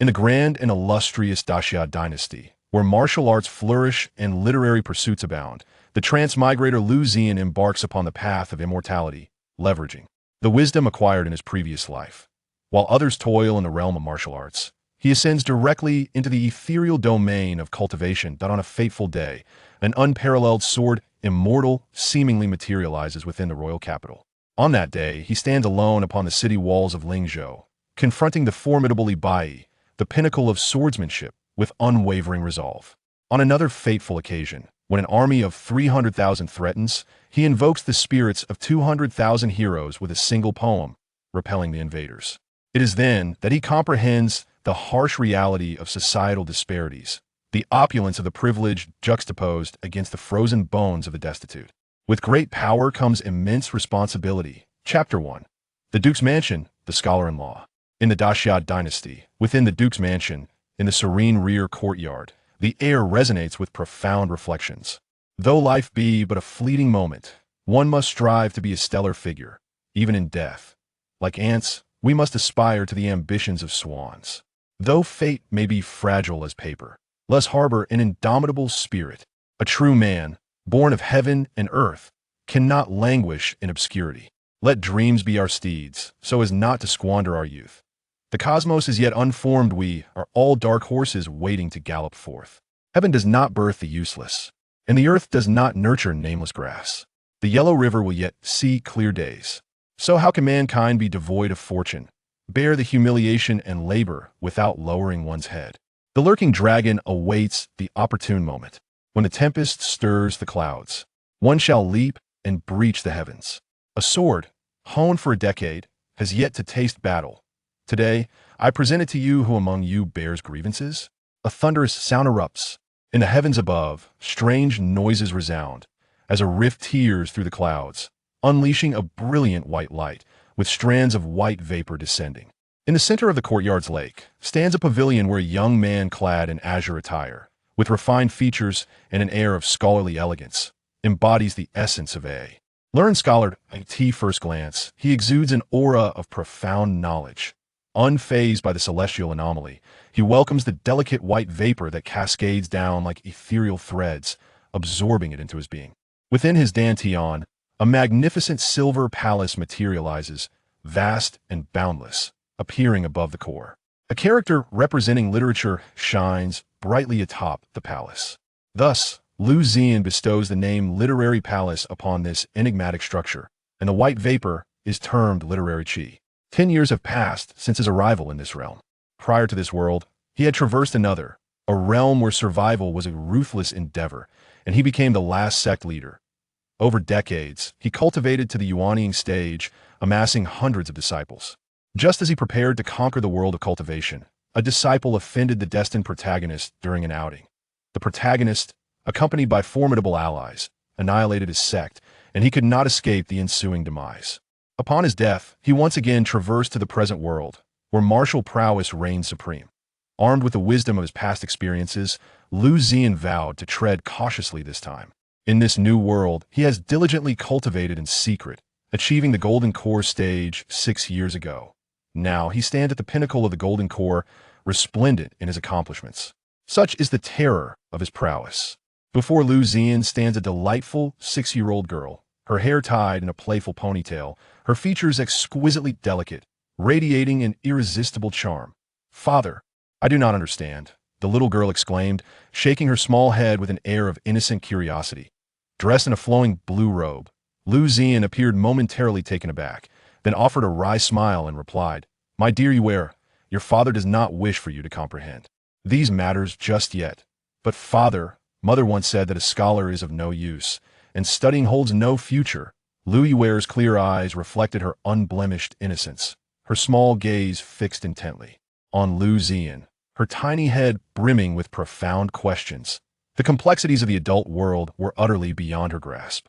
In the grand and illustrious Xia Dynasty, where martial arts flourish and literary pursuits abound, the transmigrator Liu Ziyan embarks upon the path of immortality, leveraging the wisdom acquired in his previous life. While others toil in the realm of martial arts, he ascends directly into the ethereal domain of cultivation that on a fateful day, an unparalleled sword, immortal, seemingly materializes within the royal capital. On that day, he stands alone upon the city walls of Lingzhou, confronting the formidable Li Baiyi, the pinnacle of swordsmanship, with unwavering resolve. On another fateful occasion, when an army of 300,000 threatens, he invokes the spirits of 200,000 heroes with a single poem, repelling the invaders. It is then that he comprehends the harsh reality of societal disparities, the opulence of the privileged juxtaposed against the frozen bones of the destitute. With great power comes immense responsibility. Chapter 1. The Duke's Mansion, the Scholar-in-Law. In the Xia Dynasty, within the Duke's Mansion, in the serene rear courtyard, the air resonates with profound reflections. Though life be but a fleeting moment, one must strive to be a stellar figure, even in death. Like ants, we must aspire to the ambitions of swans. Though fate may be fragile as paper, let us harbor an indomitable spirit. A true man, born of heaven and earth, cannot languish in obscurity. Let dreams be our steeds, so as not to squander our youth. The cosmos is yet unformed, we are all dark horses waiting to gallop forth. Heaven does not birth the useless, and the earth does not nurture nameless grass. The yellow river will yet see clear days. So how can mankind be devoid of fortune, bear the humiliation and labor without lowering one's head? The lurking dragon awaits the opportune moment. When the tempest stirs the clouds, one shall leap and breach the heavens. A sword, honed for a decade, has yet to taste battle. Today, I present it to you who among you bears grievances. A thunderous sound erupts. In the heavens above, strange noises resound, as a rift tears through the clouds, unleashing a brilliant white light, with strands of white vapor descending. In the center of the courtyard's lake stands a pavilion where a young man clad in azure attire, with refined features and an air of scholarly elegance, embodies the essence of a learned scholar. At first glance, he exudes an aura of profound knowledge. Unfazed by the celestial anomaly, he welcomes the delicate white vapor that cascades down like ethereal threads, absorbing it into his being. Within his dantian, a magnificent silver palace materializes, vast and boundless, appearing above the core. A character representing literature shines brightly atop the palace. Thus, Liu Ziyan bestows the name Literary Palace upon this enigmatic structure, and the white vapor is termed literary qi. 10 years have passed since his arrival in this realm. Prior to this world, he had traversed another, a realm where survival was a ruthless endeavor, and he became the last sect leader. Over decades, he cultivated to the Yuanying stage, amassing hundreds of disciples. Just as he prepared to conquer the world of cultivation, a disciple offended the destined protagonist during an outing. The protagonist, accompanied by formidable allies, annihilated his sect, and he could not escape the ensuing demise. Upon his death, he once again traversed to the present world, where martial prowess reigned supreme. Armed with the wisdom of his past experiences, Liu Ziyan vowed to tread cautiously this time. In this new world, he has diligently cultivated in secret, achieving the Golden Core stage 6 years ago. Now he stands at the pinnacle of the Golden Core, resplendent in his accomplishments. Such is the terror of his prowess. Before Liu Ziyan stands a delightful 6-year-old girl, her hair tied in a playful ponytail, her features exquisitely delicate, radiating an irresistible charm. "Father, I do not understand," the little girl exclaimed, shaking her small head with an air of innocent curiosity. Dressed in a flowing blue robe, Liu Ziyan appeared momentarily taken aback, then offered a wry smile and replied, "My dear Yuer, your father does not wish for you to comprehend these matters just yet. But father, mother once said that a scholar is of no use, and studying holds no future." Liu Yuer's clear eyes reflected her unblemished innocence, her small gaze fixed intently on Liu Ziyan, her tiny head brimming with profound questions. The complexities of the adult world were utterly beyond her grasp.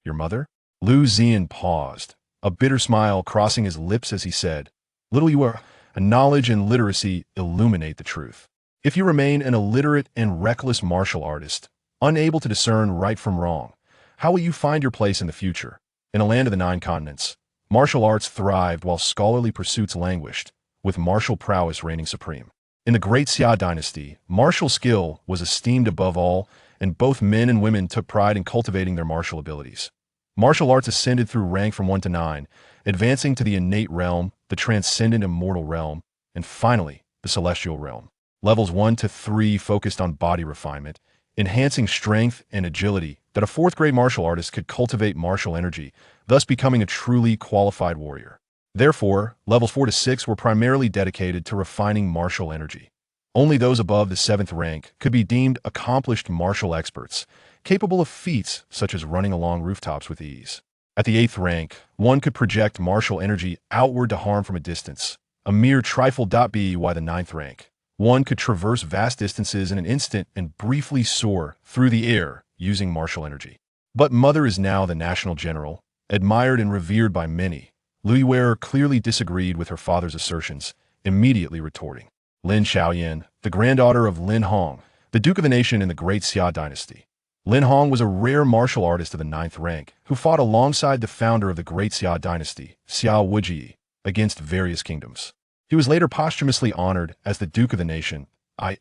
"Your mother?" Liu Ziyan paused, a bitter smile crossing his lips as he said, "Little Yuer, knowledge and literacy illuminate the truth. If you remain an illiterate and reckless martial artist, unable to discern right from wrong, how will you find your place in the future? In a land of the 9 continents, martial arts thrived while scholarly pursuits languished, with martial prowess reigning supreme. In the Great Xia Dynasty, martial skill was esteemed above all, and both men and women took pride in cultivating their martial abilities. Martial arts ascended through rank from 1 to 9, advancing to the innate realm, the transcendent immortal realm, and finally, the celestial realm. Levels 1 to 3 focused on body refinement, enhancing strength and agility that a fourth-grade martial artist could cultivate martial energy, thus becoming a truly qualified warrior. Therefore, levels 4 to 6 were primarily dedicated to refining martial energy. Only those above the 7th rank could be deemed accomplished martial experts, capable of feats such as running along rooftops with ease. At the 8th rank, one could project martial energy outward to harm from a distance, a mere trifle. By the 9th rank, one could traverse vast distances in an instant and briefly soar through the air using martial energy. But Mother is now the national general, admired and revered by many. Liu Ziyan clearly disagreed with her father's assertions, immediately retorting. Lin Xiaoyan, the granddaughter of Lin Hong, the Duke of the Nation in the Great Xia Dynasty. Lin Hong was a rare martial artist of the 9th rank who fought alongside the founder of the Great Xia Dynasty, Xiao Wuji, against various kingdoms. He was later posthumously honored as the Duke of the Nation.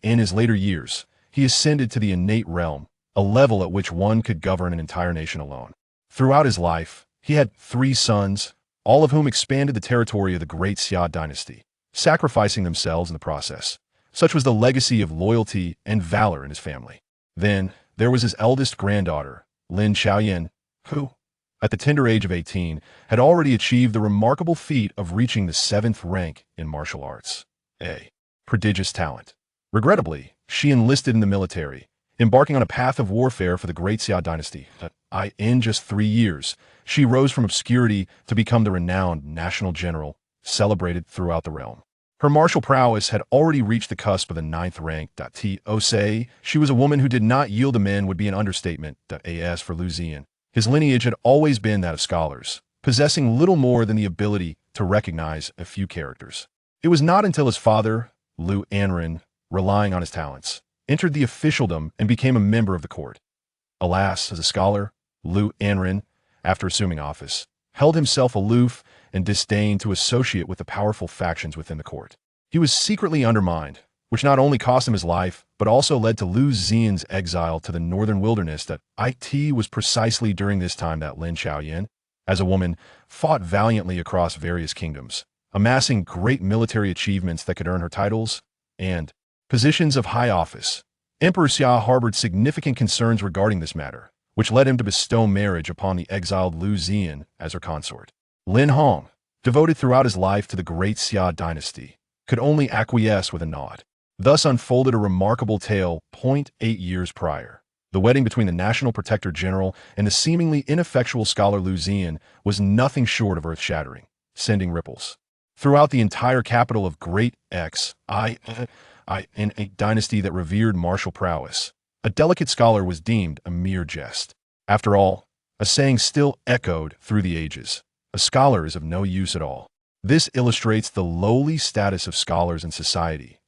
In his later years, he ascended to the innate realm, a level at which one could govern an entire nation alone. Throughout his life, he had 3 sons, all of whom expanded the territory of the Great Xia Dynasty, sacrificing themselves in the process. Such was the legacy of loyalty and valor in his family. Then, there was his eldest granddaughter, Lin Xiaoyan, who, at the tender age of 18, had already achieved the remarkable feat of reaching the 7th rank in martial arts. A prodigious talent. Regrettably, she enlisted in the military, embarking on a path of warfare for the Great Xia Dynasty. In just 3 years, she rose from obscurity to become the renowned national general, celebrated throughout the realm. Her martial prowess had already reached the cusp of the 9th rank. To say she was a woman who did not yield to men would be an understatement. As for Liu Ziyan, his lineage had always been that of scholars, possessing little more than the ability to recognize a few characters. It was not until his father, Liu Anren, relying on his talents, entered the officialdom and became a member of the court. Alas, as a scholar, Liu Anren, after assuming office, held himself aloof and disdained to associate with the powerful factions within the court. He was secretly undermined, which not only cost him his life, but also led to Liu Ziyan's exile to the northern wilderness. It was precisely during this time that Lin Xiaoyan, as a woman, fought valiantly across various kingdoms, amassing great military achievements that could earn her titles and positions of high office. Emperor Xia harbored significant concerns regarding this matter, which led him to bestow marriage upon the exiled Liu Ziyan as her consort. Lin Hong, devoted throughout his life to the Great Xia Dynasty, could only acquiesce with a nod. Thus unfolded a remarkable tale. 8 years prior, the wedding between the National Protector General and the seemingly ineffectual scholar Liu Ziyan was nothing short of earth-shattering, sending ripples throughout the entire capital of Great Xia, in a dynasty that revered martial prowess. A delicate scholar was deemed a mere jest. After all, a saying still echoed through the ages: a scholar is of no use at all. This illustrates the lowly status of scholars in society.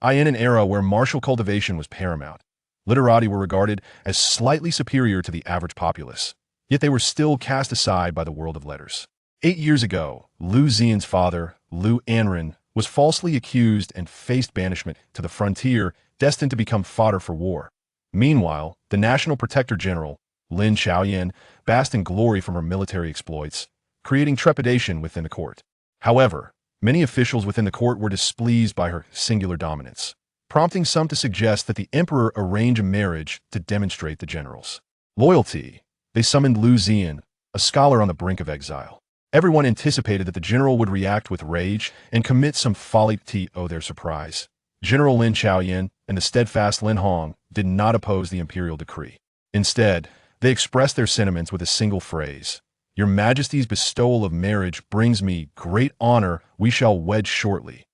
In an era where martial cultivation was paramount, literati were regarded as slightly superior to the average populace, yet they were still cast aside by the world of letters. 8 years ago, Liu Ziyan's father, Liu Anren, was falsely accused and faced banishment to the frontier, destined to become fodder for war. Meanwhile, the National Protector General, Lin Xiaoyan, basked in glory from her military exploits, creating trepidation within the court. However, many officials within the court were displeased by her singular dominance, prompting some to suggest that the emperor arrange a marriage to demonstrate the general's loyalty. They summoned Liu Ziyan, a scholar on the brink of exile. Everyone anticipated that the general would react with rage and commit some folly. To their surprise, General Lin Xiaoyan and the steadfast Lin Hong did not oppose the imperial decree. Instead, they expressed their sentiments with a single phrase: "Your Majesty's bestowal of marriage brings me great honor. We shall wed shortly."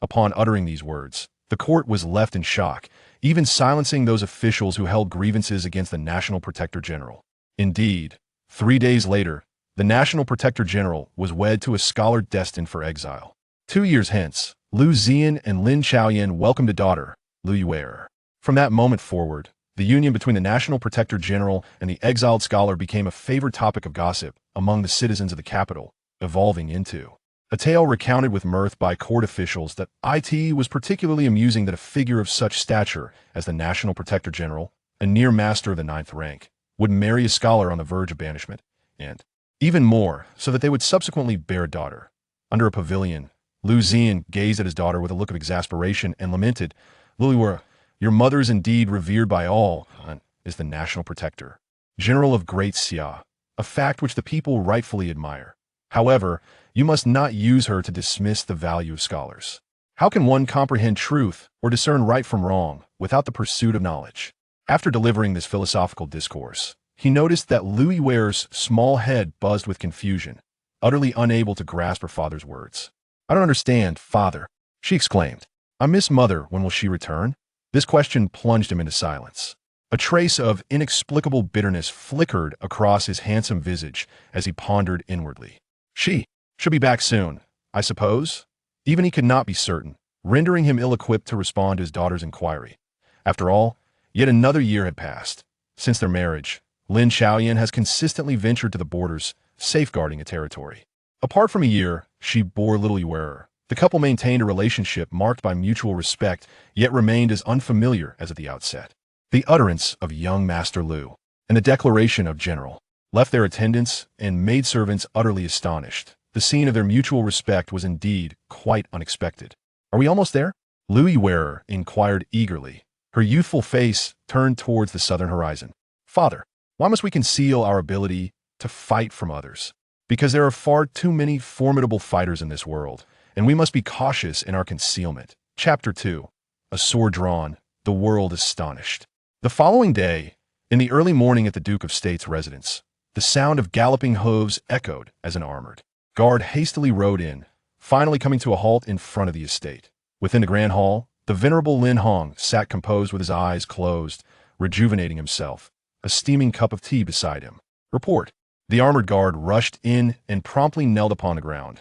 Upon uttering these words, the court was left in shock, even silencing those officials who held grievances against the National Protector General. Indeed, 3 days later, the National Protector General was wed to a scholar destined for exile. 2 years hence, Liu Ziyan and Lin Xiaoyan welcomed a daughter, Liu Ziyan. From that moment forward, the union between the National Protector General and the exiled scholar became a favorite topic of gossip among the citizens of the capital, evolving into A tale recounted with mirth by court officials that it was particularly amusing that a figure of such stature as the National Protector General, a near master of the ninth rank, would marry a scholar on the verge of banishment, and, even more, so that they would subsequently bear a daughter. Under a pavilion, Liu Ziyan gazed at his daughter with a look of exasperation and lamented, "Liu, your mother is indeed revered by all, and is the National Protector, General of Great Xia, a fact which the people rightfully admire. However, you must not use her to dismiss the value of scholars. How can one comprehend truth or discern right from wrong without the pursuit of knowledge?" After delivering this philosophical discourse, he noticed that Liu Yi's small head buzzed with confusion, utterly unable to grasp her father's words. "I don't understand, father," she exclaimed. "I miss mother. When will she return?" This question plunged him into silence. A trace of inexplicable bitterness flickered across his handsome visage as he pondered inwardly. She'll be back soon, I suppose? Even he could not be certain, rendering him ill-equipped to respond to his daughter's inquiry. After all, yet another year had passed. Since their marriage, Lin Xiaoyan has consistently ventured to the borders, safeguarding a territory. Apart from a year, she bore little Yuer. The couple maintained a relationship marked by mutual respect, yet remained as unfamiliar as at the outset. The utterance of young Master Liu and the declaration of General left their attendants and maidservants utterly astonished. The scene of their mutual respect was indeed quite unexpected. "Are we almost there?" Liu Yiwer inquired eagerly, her youthful face turned towards the southern horizon. "Father, why must we conceal our ability to fight from others? Because there are far too many formidable fighters in this world, and we must be cautious in our concealment." Chapter 2. A sword drawn, the world astonished. The following day, in the early morning at the Duke of State's residence, the sound of galloping hooves echoed as an armored guard hastily rode in, finally coming to a halt in front of the estate. Within the grand hall, the venerable Lin Hong sat composed with his eyes closed, rejuvenating himself, a steaming cup of tea beside him. "Report." The armored guard rushed in and promptly knelt upon the ground.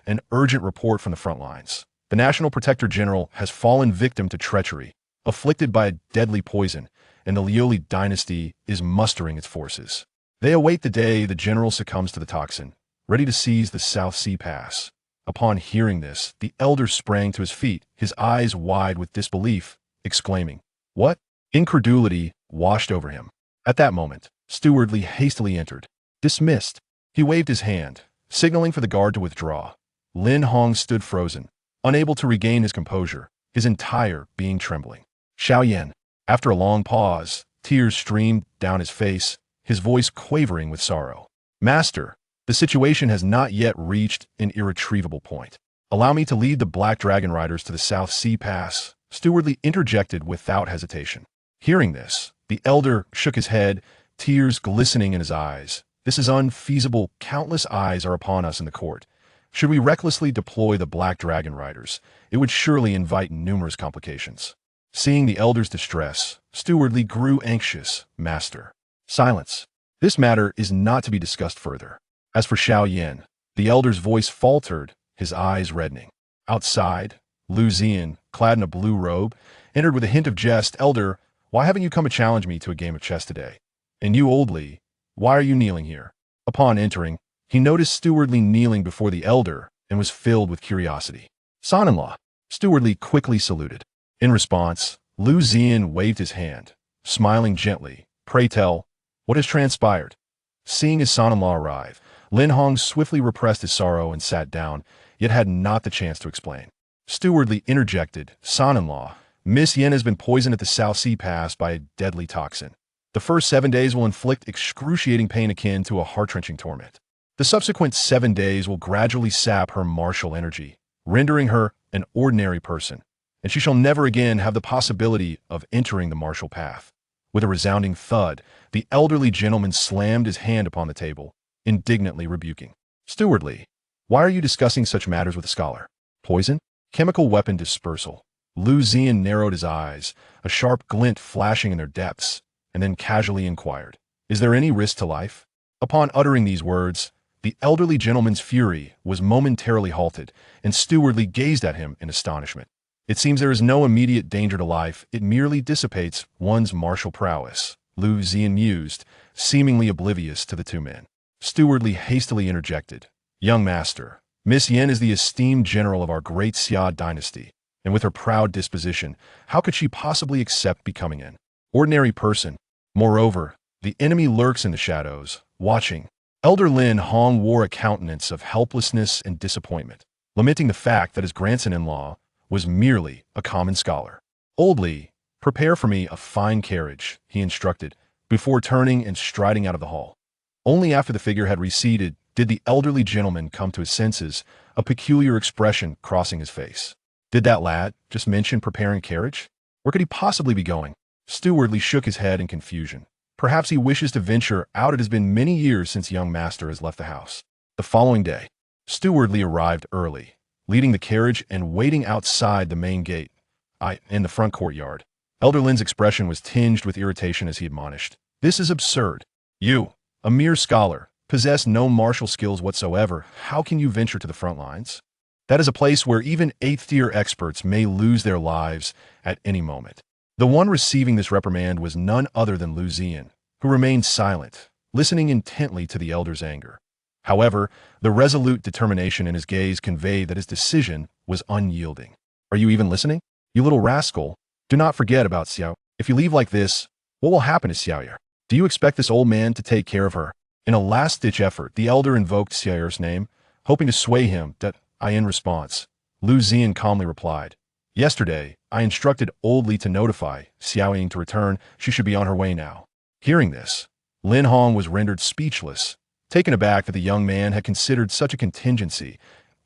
"An urgent report from the front lines. The National Protector General has fallen victim to treachery, afflicted by a deadly poison, and the Liu Ziyan dynasty is mustering its forces. They await the day the general succumbs to the toxin, ready to seize the South Sea Pass." Upon hearing this, the elder sprang to his feet, his eyes wide with disbelief, exclaiming, "What?" Incredulity washed over him. At that moment, Steward Li hastily entered. "Dismissed." He waved his hand, signaling for the guard to withdraw. Lin Hong stood frozen, unable to regain his composure, his entire being trembling. Xiaoyan. After a long pause, tears streamed down his face, his voice quavering with sorrow. "Master, the situation has not yet reached an irretrievable point. Allow me to lead the Black Dragon Riders to the South Sea Pass," Steward Li interjected without hesitation. Hearing this, the elder shook his head, tears glistening in his eyes. "This is unfeasible. Countless eyes are upon us in the court. Should we recklessly deploy the Black Dragon Riders, it would surely invite numerous complications." Seeing the elder's distress, Steward Li grew anxious. "Master." "Silence. This matter is not to be discussed further." As for Xiaoyan, the elder's voice faltered, his eyes reddening. Outside, Liu Ziyan, clad in a blue robe, entered with a hint of jest. "Elder, why haven't you come to challenge me to a game of chess today? And you, old Li, why are you kneeling here?" Upon entering, he noticed Steward Li kneeling before the elder and was filled with curiosity. "Son-in-law." Steward Li quickly saluted. In response, Liu Ziyan waved his hand, smiling gently. "Pray tell, what has transpired?" Seeing his son-in-law arrive, Lin Hong swiftly repressed his sorrow and sat down, yet had not the chance to explain. Steward Li interjected, "Son-in-law, Miss Yen has been poisoned at the South Sea Pass by a deadly toxin. The first 7 days will inflict excruciating pain akin to a heart-wrenching torment. The subsequent 7 days will gradually sap her martial energy, rendering her an ordinary person, and she shall never again have the possibility of entering the martial path." With a resounding thud, the elderly gentleman slammed his hand upon the table, indignantly rebuking. "Steward Li, why are you discussing such matters with a scholar? Poison? Chemical weapon dispersal?" Liu Ziyan narrowed his eyes, a sharp glint flashing in their depths, and then casually inquired, "Is there any risk to life?" Upon uttering these words, the elderly gentleman's fury was momentarily halted, and Steward Li gazed at him in astonishment. "It seems there is no immediate danger to life, it merely dissipates one's martial prowess," Liu Ziyan mused, seemingly oblivious to the two men. Steward Li hastily interjected, "Young master, Miss Yen is the esteemed general of our Great Xia Dynasty, and with her proud disposition, how could she possibly accept becoming an ordinary person? Moreover, the enemy lurks in the shadows, watching. Elder Lin Hong wore a countenance of helplessness and disappointment, lamenting the fact that his grandson-in-law was merely a common scholar. Old Li, prepare for me a fine carriage, he instructed, before turning and striding out of the hall. Only after the figure had receded did the elderly gentleman come to his senses, a peculiar expression crossing his face. Did that lad just mention preparing a carriage? Where could he possibly be going? Steward Li shook his head in confusion. Perhaps he wishes to venture out. It has been many years since young master has left the house. The following day, Steward Li arrived early, leading the carriage and waiting outside the main gate, in the front courtyard. Elder Lin's expression was tinged with irritation as he admonished. This is absurd. You, a mere scholar, possess no martial skills whatsoever. How can you venture to the front lines? That is a place where even 8th-tier experts may lose their lives at any moment. The one receiving this reprimand was none other than Liu Ziyan, who remained silent, listening intently to the elder's anger. However, the resolute determination in his gaze conveyed that his decision was unyielding. Are you even listening? You little rascal, do not forget about Xiao. If you leave like this, what will happen to Xiaoyer? Do you expect this old man to take care of her? In a last-ditch effort, the elder invoked Xiaoyer's name, hoping to sway him. In response, Liu Ziyan calmly replied, Yesterday, I instructed Old Li to notify Xiaoying to return. She should be on her way now. Hearing this, Lin Hong was rendered speechless, taken aback that the young man had considered such a contingency.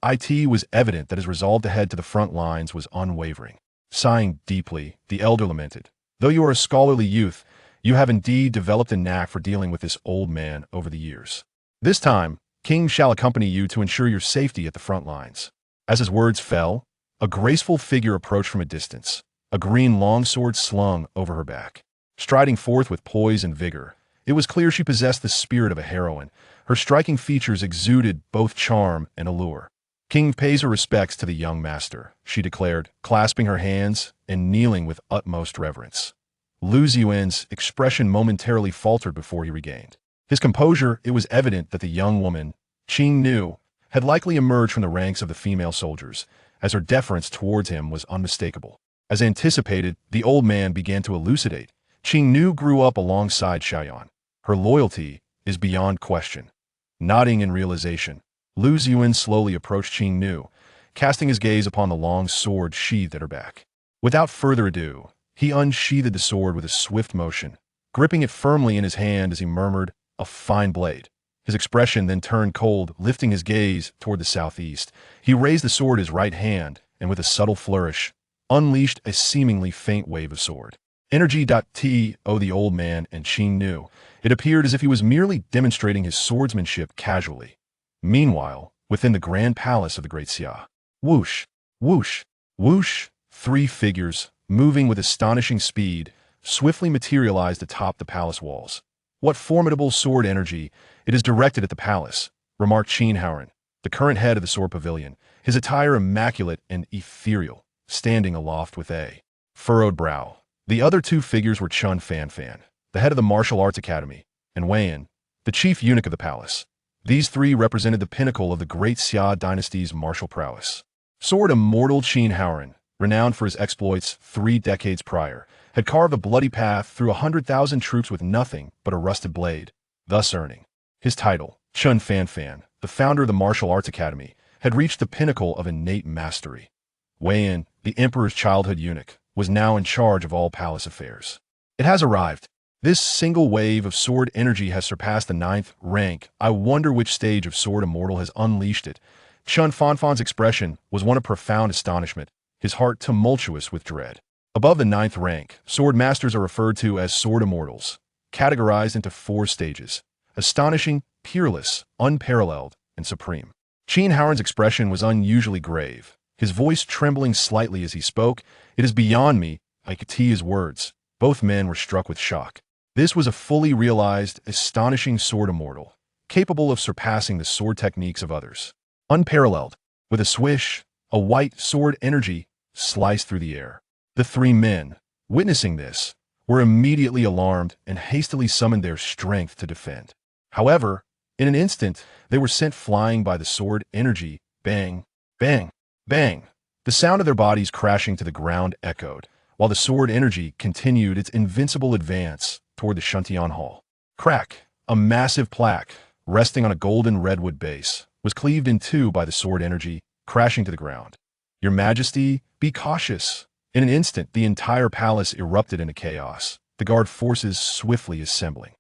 It was evident that his resolve to head to the front lines was unwavering. Sighing deeply, the elder lamented, Though you are a scholarly youth, you have indeed developed a knack for dealing with this old man over the years. This time, King shall accompany you to ensure your safety at the front lines. As his words fell, a graceful figure approached from a distance, a green longsword slung over her back. Striding forth with poise and vigor, it was clear she possessed the spirit of a heroine. Her striking features exuded both charm and allure. King pays her respects to the young master, she declared, clasping her hands and kneeling with utmost reverence. Liu Ziyan's expression momentarily faltered before he regained his composure. It was evident that the young woman, Qing Nu, had likely emerged from the ranks of the female soldiers, as her deference towards him was unmistakable. As anticipated, the old man began to elucidate. Qing Nu grew up alongside Xiaoyan. Her loyalty is beyond question. Nodding in realization, Liu Ziyan slowly approached Qing Nu, casting his gaze upon the long sword sheathed at her back. Without further ado, he unsheathed the sword with a swift motion, gripping it firmly in his hand as he murmured, a fine blade. His expression then turned cold, lifting his gaze toward the southeast. He raised the sword in his right hand, and with a subtle flourish, unleashed a seemingly faint wave of sword energy. The old man and Qing Nu. It appeared as if he was merely demonstrating his swordsmanship casually. Meanwhile, within the grand palace of the Great Xia, whoosh, whoosh, whoosh, 3 figures, moving with astonishing speed, swiftly materialized atop the palace walls. What formidable sword energy! It is directed at the palace, remarked Qin Haoran, the current head of the sword pavilion, his attire immaculate and ethereal, standing aloft with a furrowed brow. The other 2 figures were Chun Fanfan, the head of the martial arts academy, and Wei Yan, the chief eunuch of the palace. These 3 represented the pinnacle of the Great Xia Dynasty's martial prowess. Sword immortal Qin Haoran, renowned for his exploits 3 decades prior, had carved a bloody path through 100,000 troops with nothing but a rusted blade, thus earning his title. Chun Fanfan, the founder of the martial arts academy, had reached the pinnacle of innate mastery. Wei Yan, the emperor's childhood eunuch, was now in charge of all palace affairs. It has arrived. This single wave of sword energy has surpassed the 9th rank. I wonder which stage of Sword Immortal has unleashed it. Chun Fanfan's expression was one of profound astonishment, his heart tumultuous with dread. Above the 9th rank, sword masters are referred to as Sword Immortals, categorized into 4 stages: astonishing, peerless, unparalleled, and supreme. Qin Haoran's expression was unusually grave, his voice trembling slightly as he spoke. It is beyond me, I could see his words. Both men were struck with shock. This was a fully realized, astonishing sword immortal, capable of surpassing the sword techniques of others. Unparalleled, with a swish, a white sword energy sliced through the air. The 3 men, witnessing this, were immediately alarmed and hastily summoned their strength to defend. However, in an instant, they were sent flying by the sword energy, Bang, bang, bang. The sound of their bodies crashing to the ground echoed, while the sword energy continued its invincible advance toward the Shuntian Hall. Crack! A massive plaque, resting on a golden redwood base, was cleaved in two by the sword energy, crashing to the ground. Your Majesty, be cautious. In an instant, the entire palace erupted into chaos, the guard forces swiftly assembling.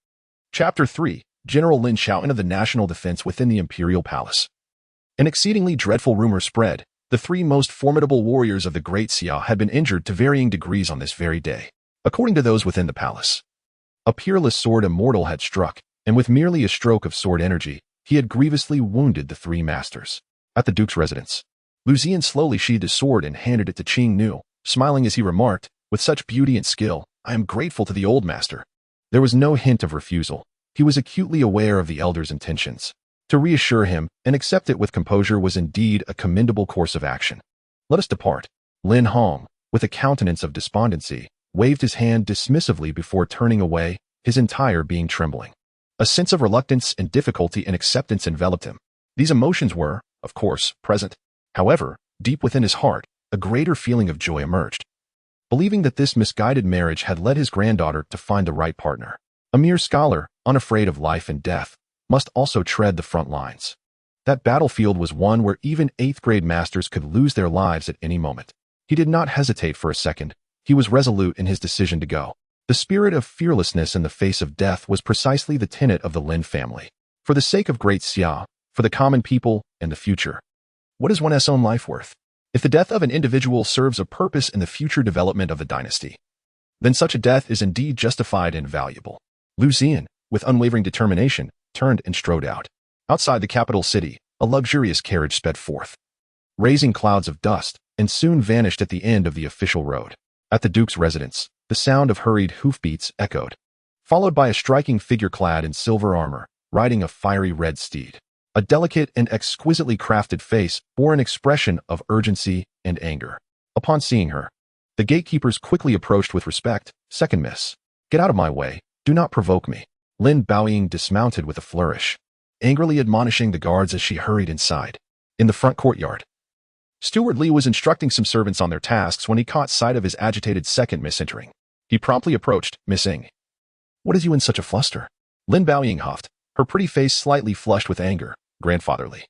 Chapter 3. General Lin Xiaoyan of the National Defense within the Imperial Palace. An exceedingly dreadful rumor spread. The three most formidable warriors of the Great Xia had been injured to varying degrees on this very day. According to those within the palace, a peerless sword immortal had struck, and with merely a stroke of sword energy, he had grievously wounded the three masters. At the Duke's residence, Liu Ziyan slowly sheathed his sword and handed it to Qing Nu, smiling as he remarked, "With such beauty and skill, I am grateful to the old master." There was no hint of refusal. He was acutely aware of the elder's intentions. To reassure him and accept it with composure was indeed a commendable course of action. "Let us depart." Lin Hong, with a countenance of despondency, waved his hand dismissively before turning away, his entire being trembling. A sense of reluctance and difficulty and acceptance enveloped him. These emotions were, of course, present. However, deep within his heart, a greater feeling of joy emerged. Believing that this misguided marriage had led his granddaughter to find the right partner. A mere scholar, unafraid of life and death, must also tread the front lines. That battlefield was one where even 8th grade masters could lose their lives at any moment. He did not hesitate for a second. He was resolute in his decision to go. The spirit of fearlessness in the face of death was precisely the tenet of the Lin family. For the sake of Great Xia, for the common people, and the future. What is one's own life worth? If the death of an individual serves a purpose in the future development of the dynasty, then such a death is indeed justified and valuable. Liu Ziyan, with unwavering determination, turned and strode out. Outside the capital city, a luxurious carriage sped forth, raising clouds of dust, and soon vanished at the end of the official road. At the Duke's residence, the sound of hurried hoofbeats echoed, followed by a striking figure clad in silver armor, riding a fiery red steed. A delicate and exquisitely crafted face bore an expression of urgency and anger. Upon seeing her, the gatekeepers quickly approached with respect. "Second miss, get out of my way, do not provoke me." Lin Baoying dismounted with a flourish, angrily admonishing the guards as she hurried inside. In the front courtyard, Steward Li was instructing some servants on their tasks when he caught sight of his agitated second miss entering. He promptly approached. "Miss Ing, what is you in such a fluster?" Lin Baoying huffed, her pretty face slightly flushed with anger. "Grandfatherly,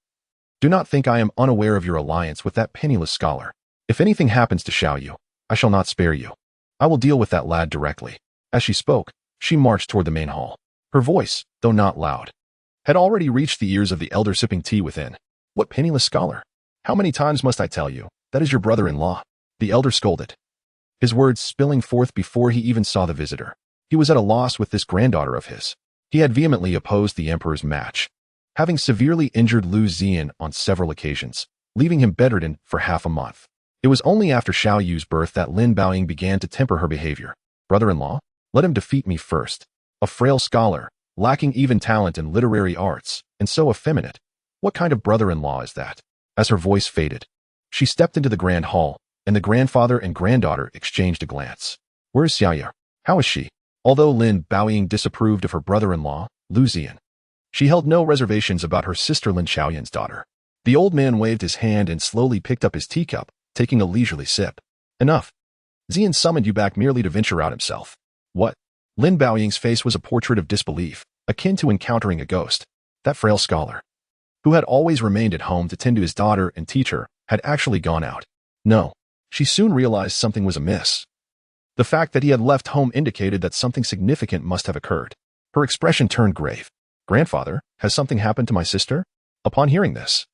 do not think I am unaware of your alliance with that penniless scholar. If anything happens to Xiaoyu, I shall not spare you. I will deal with that lad directly." As she spoke, she marched toward the main hall. Her voice, though not loud, had already reached the ears of the elder sipping tea within. "What penniless scholar? How many times must I tell you? That is your brother-in-law." The elder scolded, his words spilling forth before he even saw the visitor. He was at a loss with this granddaughter of his. He had vehemently opposed the emperor's match, having severely injured Liu Ziyan on several occasions, leaving him bedridden for half a month. It was only after Xiaoyu's birth that Lin Baoying began to temper her behavior. "Brother-in-law? Let him defeat me first. A frail scholar, lacking even talent in literary arts, and so effeminate. What kind of brother-in-law is that?" As her voice faded, she stepped into the grand hall, and the grandfather and granddaughter exchanged a glance. "Where is Xiaoyu? How is she?" Although Lin Baoying disapproved of her brother-in-law, Liu Ziyan, she held no reservations about her sister Lin Xiaoyan's daughter. The old man waved his hand and slowly picked up his teacup, taking a leisurely sip. "Enough. Ziyan summoned you back merely to venture out himself." "What?" Lin Baoying's face was a portrait of disbelief, akin to encountering a ghost. That frail scholar, who had always remained at home to tend to his daughter and teach her, had actually gone out. No. She soon realized something was amiss. The fact that he had left home indicated that something significant must have occurred. Her expression turned grave. "Grandfather, has something happened to my sister?" Upon hearing this,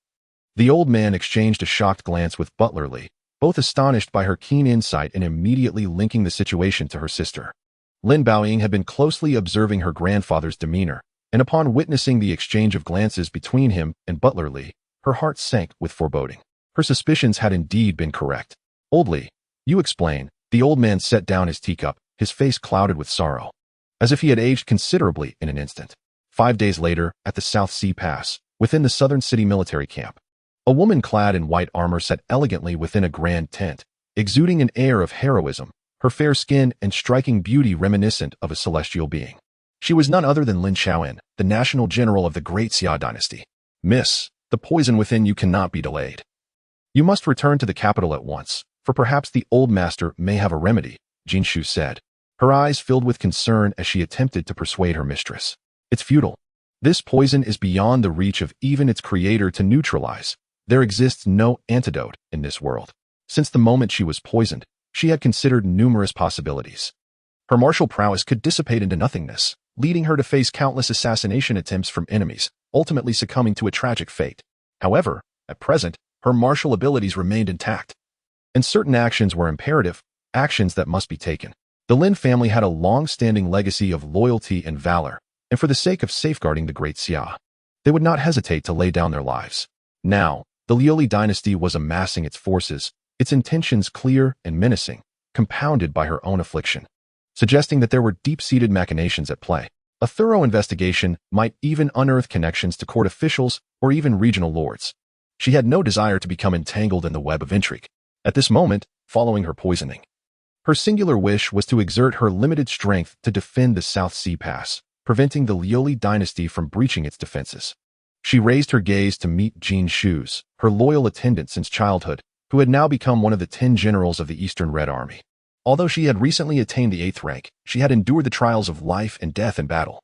the old man exchanged a shocked glance with Butler Li, both astonished by her keen insight and immediately linking the situation to her sister. Lin Baoying had been closely observing her grandfather's demeanor, and upon witnessing the exchange of glances between him and Butler Li, her heart sank with foreboding. Her suspicions had indeed been correct. "Old Li, you explain." The old man set down his teacup, his face clouded with sorrow, as if he had aged considerably in an instant. 5 days later, at the South Sea Pass, within the southern city military camp, a woman clad in white armor sat elegantly within a grand tent, exuding an air of heroism, her fair skin and striking beauty reminiscent of a celestial being. She was none other than Lin Xiaoyan, the national general of the Great Xia Dynasty. "Miss, The poison within you cannot be delayed. You must return to the capital at once, for perhaps the old master may have a remedy, Jinshu said, her eyes filled with concern as she attempted to persuade her mistress. It's futile. This poison is beyond the reach of even its creator to neutralize. There exists no antidote in this world. Since the moment she was poisoned, she had considered numerous possibilities. Her martial prowess could dissipate into nothingness, leading her to face countless assassination attempts from enemies, ultimately succumbing to a tragic fate. However, at present, her martial abilities remained intact. And certain actions were imperative, actions that must be taken. The Lin family had a long-standing legacy of loyalty and valor, and for the sake of safeguarding the Great Xia, they would not hesitate to lay down their lives. Now, the Liu dynasty was amassing its forces, its intentions clear and menacing, compounded by her own affliction, suggesting that there were deep-seated machinations at play. A thorough investigation might even unearth connections to court officials or even regional lords. She had no desire to become entangled in the web of intrigue. At this moment, following her poisoning, her singular wish was to exert her limited strength to defend the South Sea Pass, preventing the Liu dynasty from breaching its defenses. She raised her gaze to meet Jin Shu's, her loyal attendant since childhood, who had now become one of the 10 generals of the Eastern Red Army. Although she had recently attained the 8th rank, she had endured the trials of life and death in battle.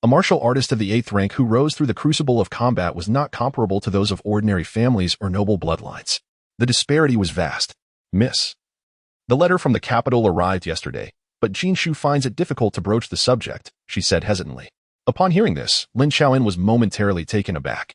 A martial artist of the 8th rank who rose through the crucible of combat was not comparable to those of ordinary families or noble bloodlines. The disparity was vast. Miss. The letter from the capital arrived yesterday, but Jin Shu finds it difficult to broach the subject, she said hesitantly. Upon hearing this, Lin Xiaoyan was momentarily taken aback.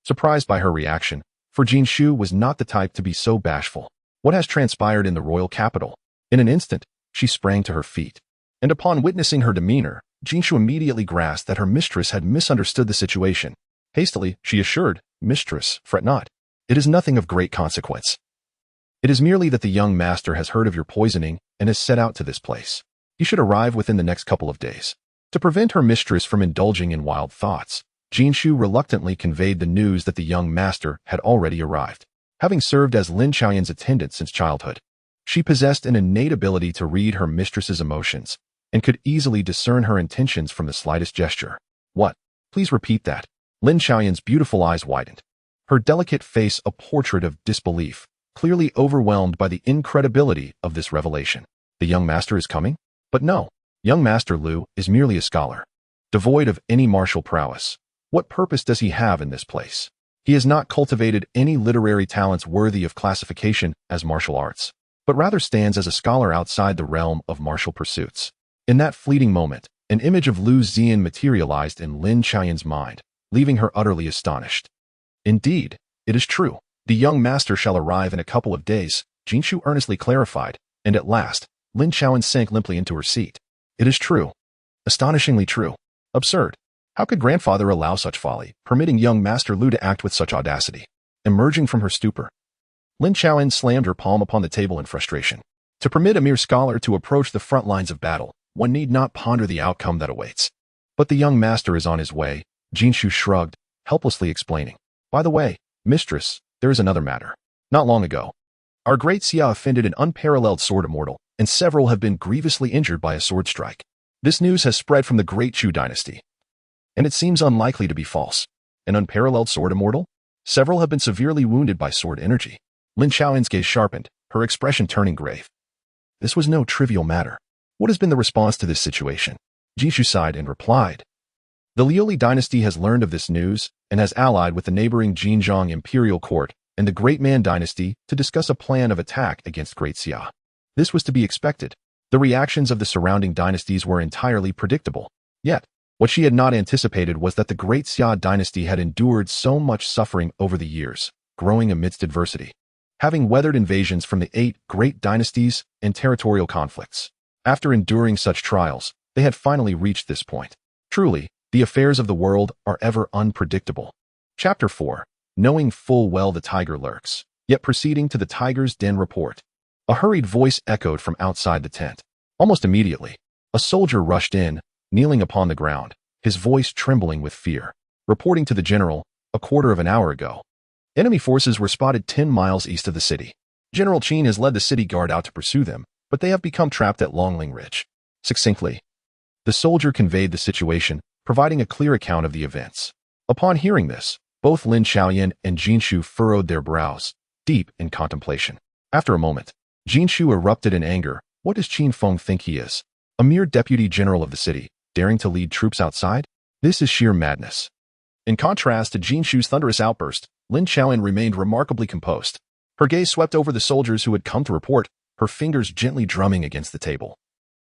Surprised by her reaction, for Jin Shu was not the type to be so bashful. What has transpired in the royal capital? In an instant, she sprang to her feet. And upon witnessing her demeanor, Jin Shu immediately grasped that her mistress had misunderstood the situation. Hastily, she assured, "Mistress, fret not. It is nothing of great consequence. It is merely that the young master has heard of your poisoning and has set out to this place. He should arrive within the next couple of days." To prevent her mistress from indulging in wild thoughts, Jin Shu reluctantly conveyed the news that the young master had already arrived. Having served as Lin Xiaoyan's attendant since childhood, she possessed an innate ability to read her mistress's emotions and could easily discern her intentions from the slightest gesture. "What? Please repeat that." Lin Xiaoyan's beautiful eyes widened, her delicate face a portrait of disbelief, clearly overwhelmed by the incredibility of this revelation. "The young master is coming?" "But no. Young Master Liu is merely a scholar, devoid of any martial prowess. What purpose does he have in this place? He has not cultivated any literary talents worthy of classification as martial arts, but rather stands as a scholar outside the realm of martial pursuits." In that fleeting moment, an image of Liu Ziyan materialized in Lin Xiaoyan's mind, leaving her utterly astonished. "Indeed, it is true. The young master shall arrive in a couple of days," Jin Shu earnestly clarified, and at last, Lin Xiaoyan sank limply into her seat. "It is true. Astonishingly true. Absurd. How could grandfather allow such folly, permitting young Master Liu to act with such audacity?" Emerging from her stupor, Lin Xiaoyan slammed her palm upon the table in frustration. To permit a mere scholar to approach the front lines of battle, one need not ponder the outcome that awaits. "But the young master is on his way," Jin Shu shrugged, helplessly explaining. "By the way, mistress, there is another matter. Not long ago, our Great Xia offended an unparalleled sword immortal, and several have been grievously injured by a sword strike. This news has spread from the Great Xia Dynasty, and it seems unlikely to be false. An unparalleled sword immortal? Several have been severely wounded by sword energy." Lin Xiaoyan's gaze sharpened, her expression turning grave. This was no trivial matter. What has been the response to this situation? Jin Shu sighed and replied. The Liu dynasty has learned of this news and has allied with the neighboring Jinjiang imperial court and the Great Man dynasty to discuss a plan of attack against Great Xia. This was to be expected. The reactions of the surrounding dynasties were entirely predictable. Yet, what she had not anticipated was that the Great Xia dynasty had endured so much suffering over the years, growing amidst adversity, having weathered invasions from the 8 great dynasties and territorial conflicts. After enduring such trials, they had finally reached this point. Truly, the affairs of the world are ever unpredictable. Chapter 4. Knowing full well the tiger lurks, yet proceeding to the tiger's den report. A hurried voice echoed from outside the tent. Almost immediately, a soldier rushed in, kneeling upon the ground, his voice trembling with fear. Reporting to the general, a quarter of an hour ago, enemy forces were spotted 10 miles east of the city. General Qin has led the city guard out to pursue them, but they have become trapped at Longling Ridge. Succinctly, the soldier conveyed the situation, providing a clear account of the events. Upon hearing this, Both Lin Xiaoyan and Jin Shu furrowed their brows, deep in contemplation. After a moment, Jin Shu erupted in anger. What does Qin Feng think he is? A mere deputy general of the city, daring to lead troops outside? This is sheer madness. In contrast to Jin Shu's thunderous outburst, Lin Xiaoyan remained remarkably composed. Her gaze swept over the soldiers who had come to report, her fingers gently drumming against the table,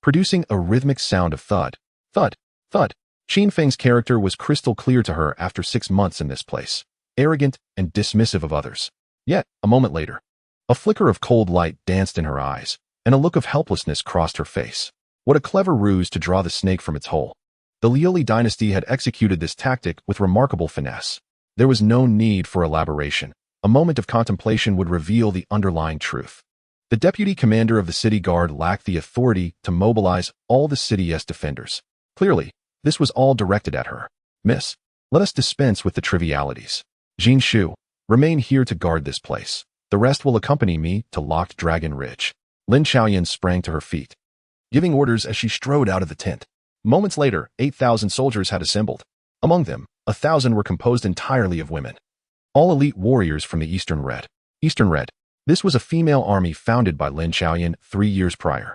producing a rhythmic sound of thud, thud, thud. Qin Feng's character was crystal clear to her after 6 months in this place, arrogant and dismissive of others. Yet, a moment later, a flicker of cold light danced in her eyes, and a look of helplessness crossed her face. What a clever ruse to draw the snake from its hole. The Liu dynasty had executed this tactic with remarkable finesse. There was no need for elaboration. A moment of contemplation would reveal the underlying truth. The deputy commander of the city guard lacked the authority to mobilize all the city's defenders. Clearly, this was all directed at her. Miss, let us dispense with the trivialities. Jin Shu, remain here to guard this place. The rest will accompany me to Locked Dragon Ridge. Lin Xiaoyan sprang to her feet, giving orders as she strode out of the tent. Moments later, 8,000 soldiers had assembled. Among them, 1,000 were composed entirely of women. All elite warriors from the Eastern Red. This was a female army founded by Lin Xiaoyan 3 years prior,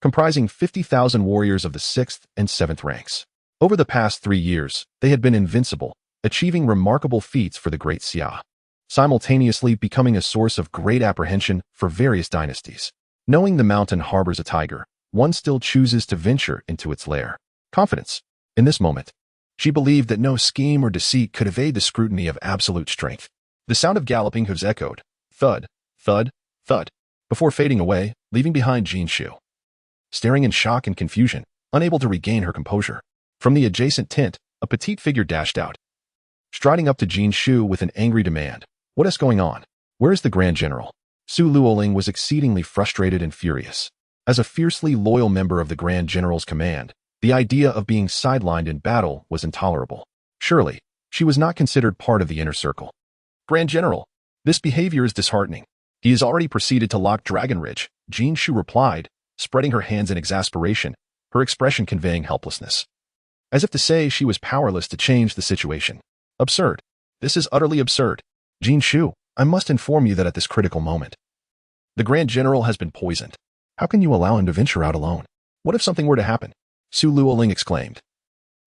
comprising 50,000 warriors of the 6th and 7th ranks. Over the past 3 years, they had been invincible, achieving remarkable feats for the Great Xia, simultaneously becoming a source of great apprehension for various dynasties. Knowing the mountain harbors a tiger, one still chooses to venture into its lair. Confidence. In this moment, she believed that no scheme or deceit could evade the scrutiny of absolute strength. The sound of galloping hooves echoed, thud, thud, thud, before fading away, leaving behind Jin Shu, staring in shock and confusion, unable to regain her composure. From the adjacent tent, a petite figure dashed out, striding up to Jin Shu with an angry demand. What is going on? Where is the Grand General? Su Luoling was exceedingly frustrated and furious. As a fiercely loyal member of the Grand General's command, the idea of being sidelined in battle was intolerable. Surely, she was not considered part of the inner circle. Grand General, this behavior is disheartening. He has already proceeded to Locked Dragon Ridge, Jin Shu replied, spreading her hands in exasperation, her expression conveying helplessness, as if to say she was powerless to change the situation. Absurd. This is utterly absurd. Jin Shu, I must inform you that at this critical moment, the Grand General has been poisoned. How can you allow him to venture out alone? What if something were to happen? Su Luoling exclaimed,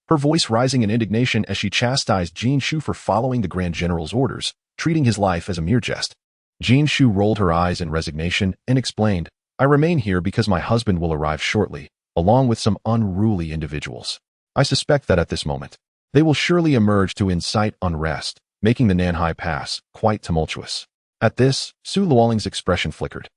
her voice rising in indignation as she chastised Jin Shu for following the Grand General's orders, treating his life as a mere jest. Jin Shu rolled her eyes in resignation and explained, I remain here because my husband will arrive shortly, along with some unruly individuals. I suspect that at this moment, they will surely emerge to incite unrest, making the Nanhai Pass quite tumultuous. At this, Su Luoling's expression flickered,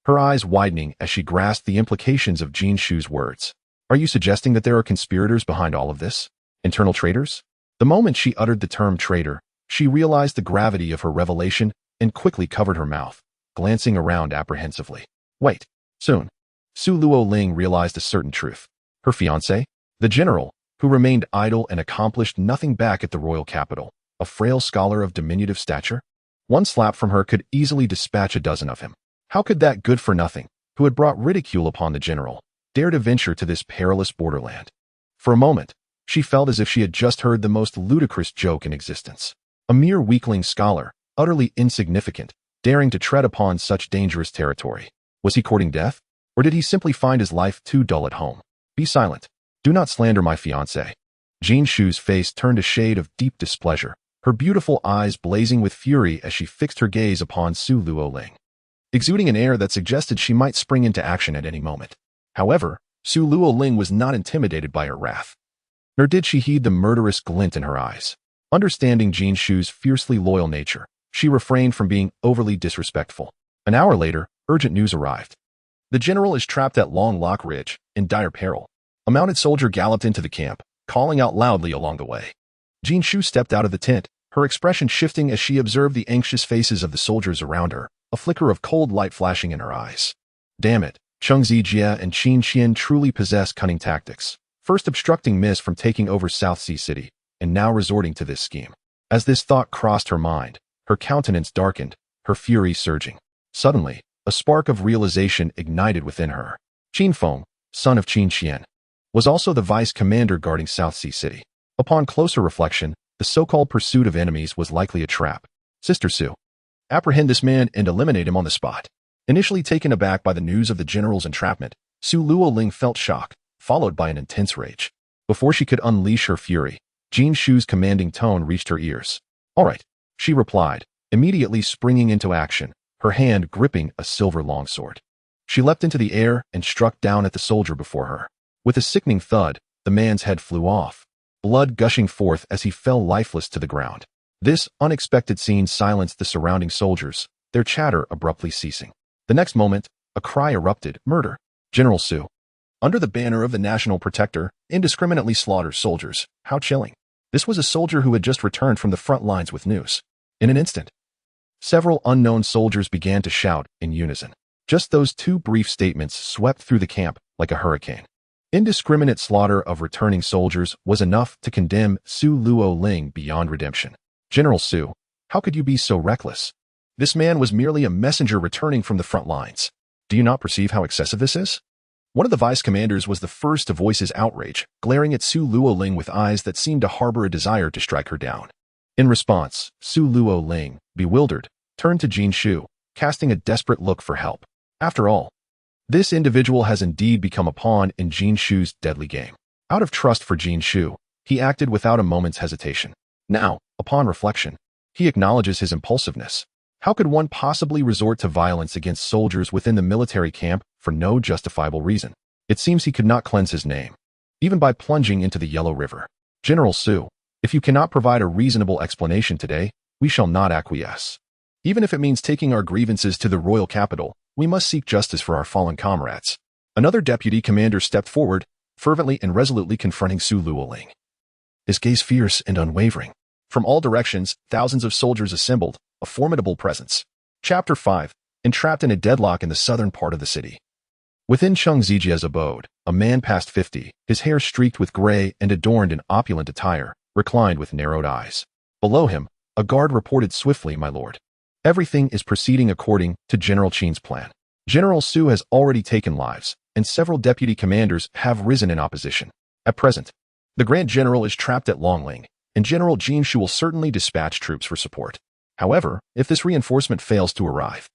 her eyes widening as she grasped the implications of Jin Shu's words. Are you suggesting that there are conspirators behind all of this? Internal traitors? The moment she uttered the term traitor, she realized the gravity of her revelation and quickly covered her mouth, glancing around apprehensively. Wait, soon. Su Luoling realized a certain truth. Her fiancé, the general, who remained idle and accomplished nothing back at the royal capital, a frail scholar of diminutive stature? One slap from her could easily dispatch a dozen of him. How could that good-for-nothing, who had brought ridicule upon the general, dare to venture to this perilous borderland? For a moment, she felt as if she had just heard the most ludicrous joke in existence. A mere weakling scholar, utterly insignificant, daring to tread upon such dangerous territory. Was he courting death? Or did he simply find his life too dull at home? Be silent. Do not slander my fiancé. Jin Shu's face turned a shade of deep displeasure, her beautiful eyes blazing with fury as she fixed her gaze upon Su Luoling, exuding an air that suggested she might spring into action at any moment. However, Su Luoling was not intimidated by her wrath, nor did she heed the murderous glint in her eyes. Understanding Jin Shu's fiercely loyal nature, she refrained from being overly disrespectful. An hour later, urgent news arrived. The general is trapped at Long Lock Ridge, in dire peril. A mounted soldier galloped into the camp, calling out loudly along the way. Jin Shu stepped out of the tent, her expression shifting as she observed the anxious faces of the soldiers around her, a flicker of cold light flashing in her eyes. Damn it, Cheng Zijie and Qin Qian truly possess cunning tactics, first obstructing Miss from taking over South Sea City, and now resorting to this scheme. As this thought crossed her mind, her countenance darkened, her fury surging. Suddenly, a spark of realization ignited within her. Qin Feng, son of Qin Qian, was also the vice commander guarding South Sea City. Upon closer reflection, The so-called pursuit of enemies was likely a trap. Sister Su, apprehend this man and eliminate him on the spot. Initially taken aback by the news of the general's entrapment, Su Luoling felt shock, followed by an intense rage. Before she could unleash her fury, Jin Shu's commanding tone reached her ears. All right, she replied, immediately springing into action, her hand gripping a silver longsword. She leapt into the air and struck down at the soldier before her. With a sickening thud, the man's head flew off, blood gushing forth as he fell lifeless to the ground. This unexpected scene silenced the surrounding soldiers, their chatter abruptly ceasing. The next moment, a cry erupted, "Murder! General Su, under the banner of the National Protector, indiscriminately slaughters soldiers. How chilling." This was a soldier who had just returned from the front lines with news. In an instant, several unknown soldiers began to shout in unison. Just those two brief statements swept through the camp like a hurricane. Indiscriminate slaughter of returning soldiers was enough to condemn Su Luoling beyond redemption. General Su, how could you be so reckless? This man was merely a messenger returning from the front lines. Do you not perceive how excessive this is? One of the vice commanders was the first to voice his outrage, glaring at Su Luoling with eyes that seemed to harbor a desire to strike her down. In response, Su Luoling, bewildered, turned to Jin Shu, casting a desperate look for help. After all, this individual has indeed become a pawn in Jin Shu's deadly game. Out of trust for Jin Shu, he acted without a moment's hesitation. Now, upon reflection, he acknowledges his impulsiveness. How could one possibly resort to violence against soldiers within the military camp for no justifiable reason? It seems he could not cleanse his name, even by plunging into the Yellow River. General Su, if you cannot provide a reasonable explanation today, we shall not acquiesce. Even if it means taking our grievances to the royal capital, we must seek justice for our fallen comrades. Another deputy commander stepped forward, fervently and resolutely confronting Su Luoling. His gaze fierce and unwavering. From all directions, thousands of soldiers assembled, a formidable presence. Chapter 5. Entrapped in a deadlock in the southern part of the city. Within Cheng Zijia's abode, a man past 50, his hair streaked with gray and adorned in opulent attire, reclined with narrowed eyes. Below him, a guard reported swiftly, "My lord, everything is proceeding according to General Qin's plan. General Su has already taken lives, and several deputy commanders have risen in opposition. At present, the Grand General is trapped at Longling, and General Jin Shu will certainly dispatch troops for support. However, if this reinforcement fails to arrive,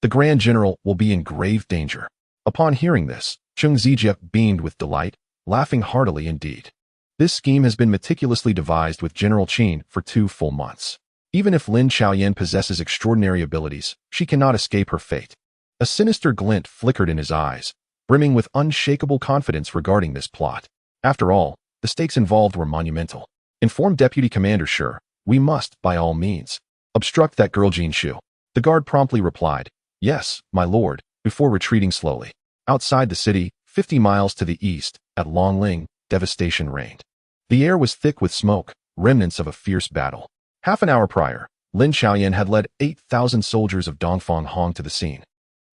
the Grand General will be in grave danger." Upon hearing this, Cheng Zijia beamed with delight, laughing heartily indeed. This scheme has been meticulously devised with General Qin for 2 full months. Even if Lin Xiaoyan possesses extraordinary abilities, she cannot escape her fate. A sinister glint flickered in his eyes, brimming with unshakable confidence regarding this plot. After all, the stakes involved were monumental. Inform Deputy Commander Sure, we must, by all means, obstruct that girl Jin Shu. The guard promptly replied, "Yes, my lord," before retreating slowly. Outside the city, 50 miles to the east, at Longling, devastation reigned. The air was thick with smoke, remnants of a fierce battle. Half an hour prior, Lin Xiaoyan had led 8,000 soldiers of Dongfang Hong to the scene.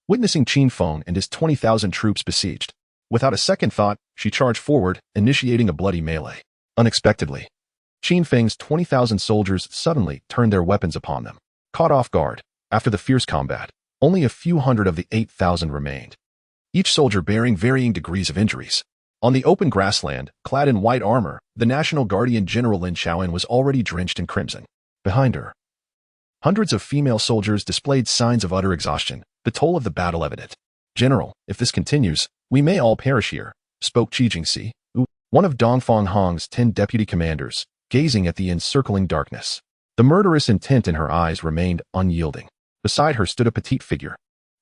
Witnessing Qin Feng and his 20,000 troops besieged, without a second thought, she charged forward, initiating a bloody melee. Unexpectedly, Qin Feng's 20,000 soldiers suddenly turned their weapons upon them. Caught off guard, after the fierce combat, only a few hundred of the 8,000 remained, each soldier bearing varying degrees of injuries. On the open grassland, clad in white armor, the National Guardian General Lin Xiaoyan was already drenched in crimson. Behind her, hundreds of female soldiers displayed signs of utter exhaustion, the toll of the battle evident. "General, if this continues, we may all perish here," spoke Qi Jingxi, one of Dongfang Hong's 10 deputy commanders, gazing at the encircling darkness. The murderous intent in her eyes remained unyielding. Beside her stood a petite figure,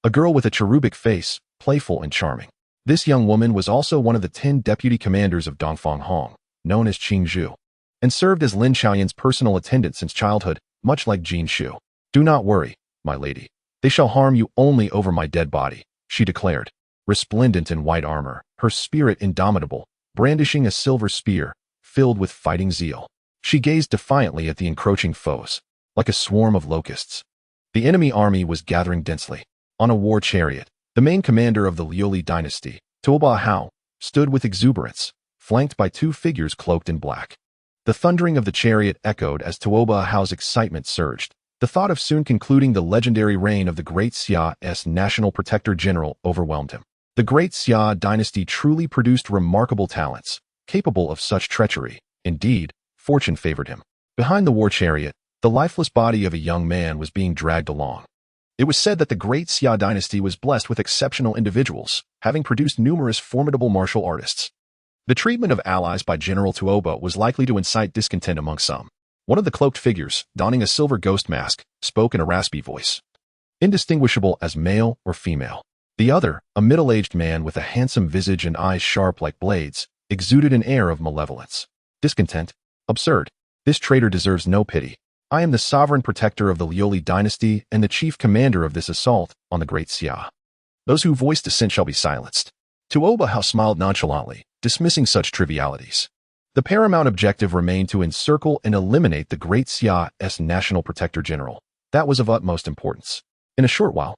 a girl with a cherubic face, playful and charming. This young woman was also one of the 10 deputy commanders of Dongfang Hong, known as Qing Zhu, and served as Lin Xiaoyan's personal attendant since childhood, much like Jin Shu. "Do not worry, my lady. They shall harm you only over my dead body," she declared, resplendent in white armor, her spirit indomitable, brandishing a silver spear, filled with fighting zeal. She gazed defiantly at the encroaching foes, like a swarm of locusts. The enemy army was gathering densely. On a war chariot, the main commander of the Liu Dynasty, Tuoba Hao, stood with exuberance, flanked by 2 figures cloaked in black. The thundering of the chariot echoed as Tuoba Hao's excitement surged. The thought of soon concluding the legendary reign of the Great Xia's National Protector General overwhelmed him. The Great Xia Dynasty truly produced remarkable talents, capable of such treachery. Indeed, fortune favored him. Behind the war chariot, the lifeless body of a young man was being dragged along. It was said that the Great Xia Dynasty was blessed with exceptional individuals, having produced numerous formidable martial artists. The treatment of allies by General Tuoba was likely to incite discontent among some. One of the cloaked figures, donning a silver ghost mask, spoke in a raspy voice, indistinguishable as male or female. The other, a middle-aged man with a handsome visage and eyes sharp like blades, exuded an air of malevolence. Discontent? Absurd. This traitor deserves no pity. I am the sovereign protector of the Liu Dynasty and the chief commander of this assault on the Great Xia. Those who voice dissent shall be silenced. Tuoba Hao smiled nonchalantly, dismissing such trivialities. The paramount objective remained to encircle and eliminate the Great Xia's national protector general. That was of utmost importance. In a short while,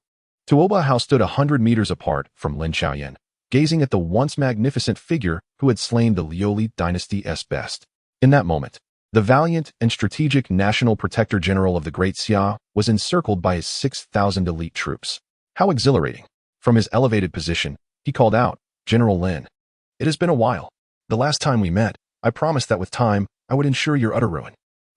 Tuoba Hao stood 100 meters apart from Lin Xiaoyan, gazing at the once magnificent figure who had slain the Liu Dynasty's best. In that moment, the valiant and strategic national protector general of the Great Xia was encircled by his 6,000 elite troops. How exhilarating! From his elevated position, he called out, "General Lin, it has been a while. The last time we met, I promised that with time, I would ensure your utter ruin.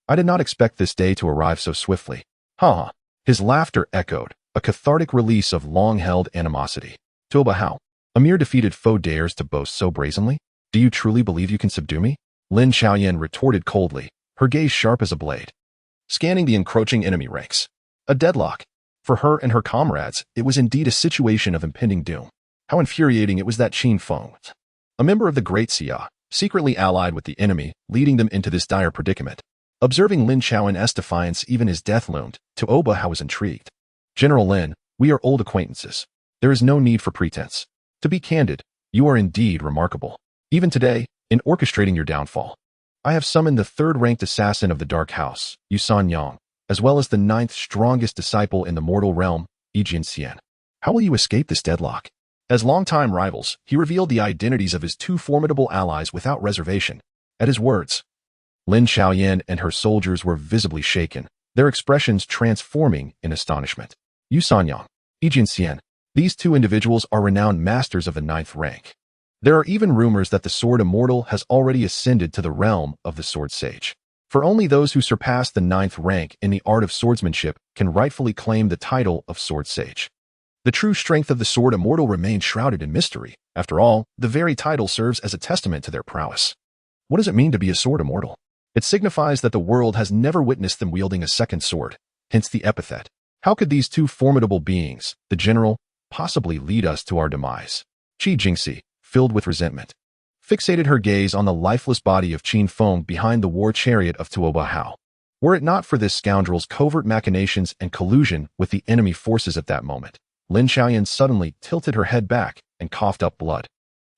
I did not expect this day to arrive so swiftly." Ha ha! His laughter echoed, a cathartic release of long-held animosity. Tuoba Hao, a mere defeated foe dares to boast so brazenly? Do you truly believe you can subdue me? Lin Xiaoyan retorted coldly, her gaze sharp as a blade, scanning the encroaching enemy ranks. A deadlock. For her and her comrades, it was indeed a situation of impending doom. How infuriating it was that Qin Feng, a member of the Great Xia, secretly allied with the enemy, leading them into this dire predicament. Observing Lin Xiaoyan's defiance even as death loomed, Tuoba Hao was intrigued. "General Lin, we are old acquaintances. There is no need for pretense. To be candid, you are indeed remarkable. Even today, in orchestrating your downfall, I have summoned the third-ranked assassin of the Dark House, Yu Sanyang, as well as the ninth strongest disciple in the mortal realm, Great Xia. How will you escape this deadlock?" As longtime rivals, he revealed the identities of his two formidable allies without reservation. At his words, Lin Xiaoyan and her soldiers were visibly shaken, their expressions transforming in astonishment. Yu Sanyang, Great Xia, these two individuals are renowned masters of the ninth rank. There are even rumors that the Sword Immortal has already ascended to the realm of the Sword Sage. For only those who surpass the ninth rank in the art of swordsmanship can rightfully claim the title of Sword Sage. The true strength of the Sword Immortal remains shrouded in mystery. After all, the very title serves as a testament to their prowess. What does it mean to be a Sword Immortal? It signifies that the world has never witnessed them wielding a second sword, hence the epithet. How could these two formidable beings, the general, possibly lead us to our demise? Qi Jingxi, filled with resentment, fixated her gaze on the lifeless body of Qin Feng behind the war chariot of Tuoba Hao. Were it not for this scoundrel's covert machinations and collusion with the enemy forces at that moment, Lin Xiaoyan suddenly tilted her head back and coughed up blood,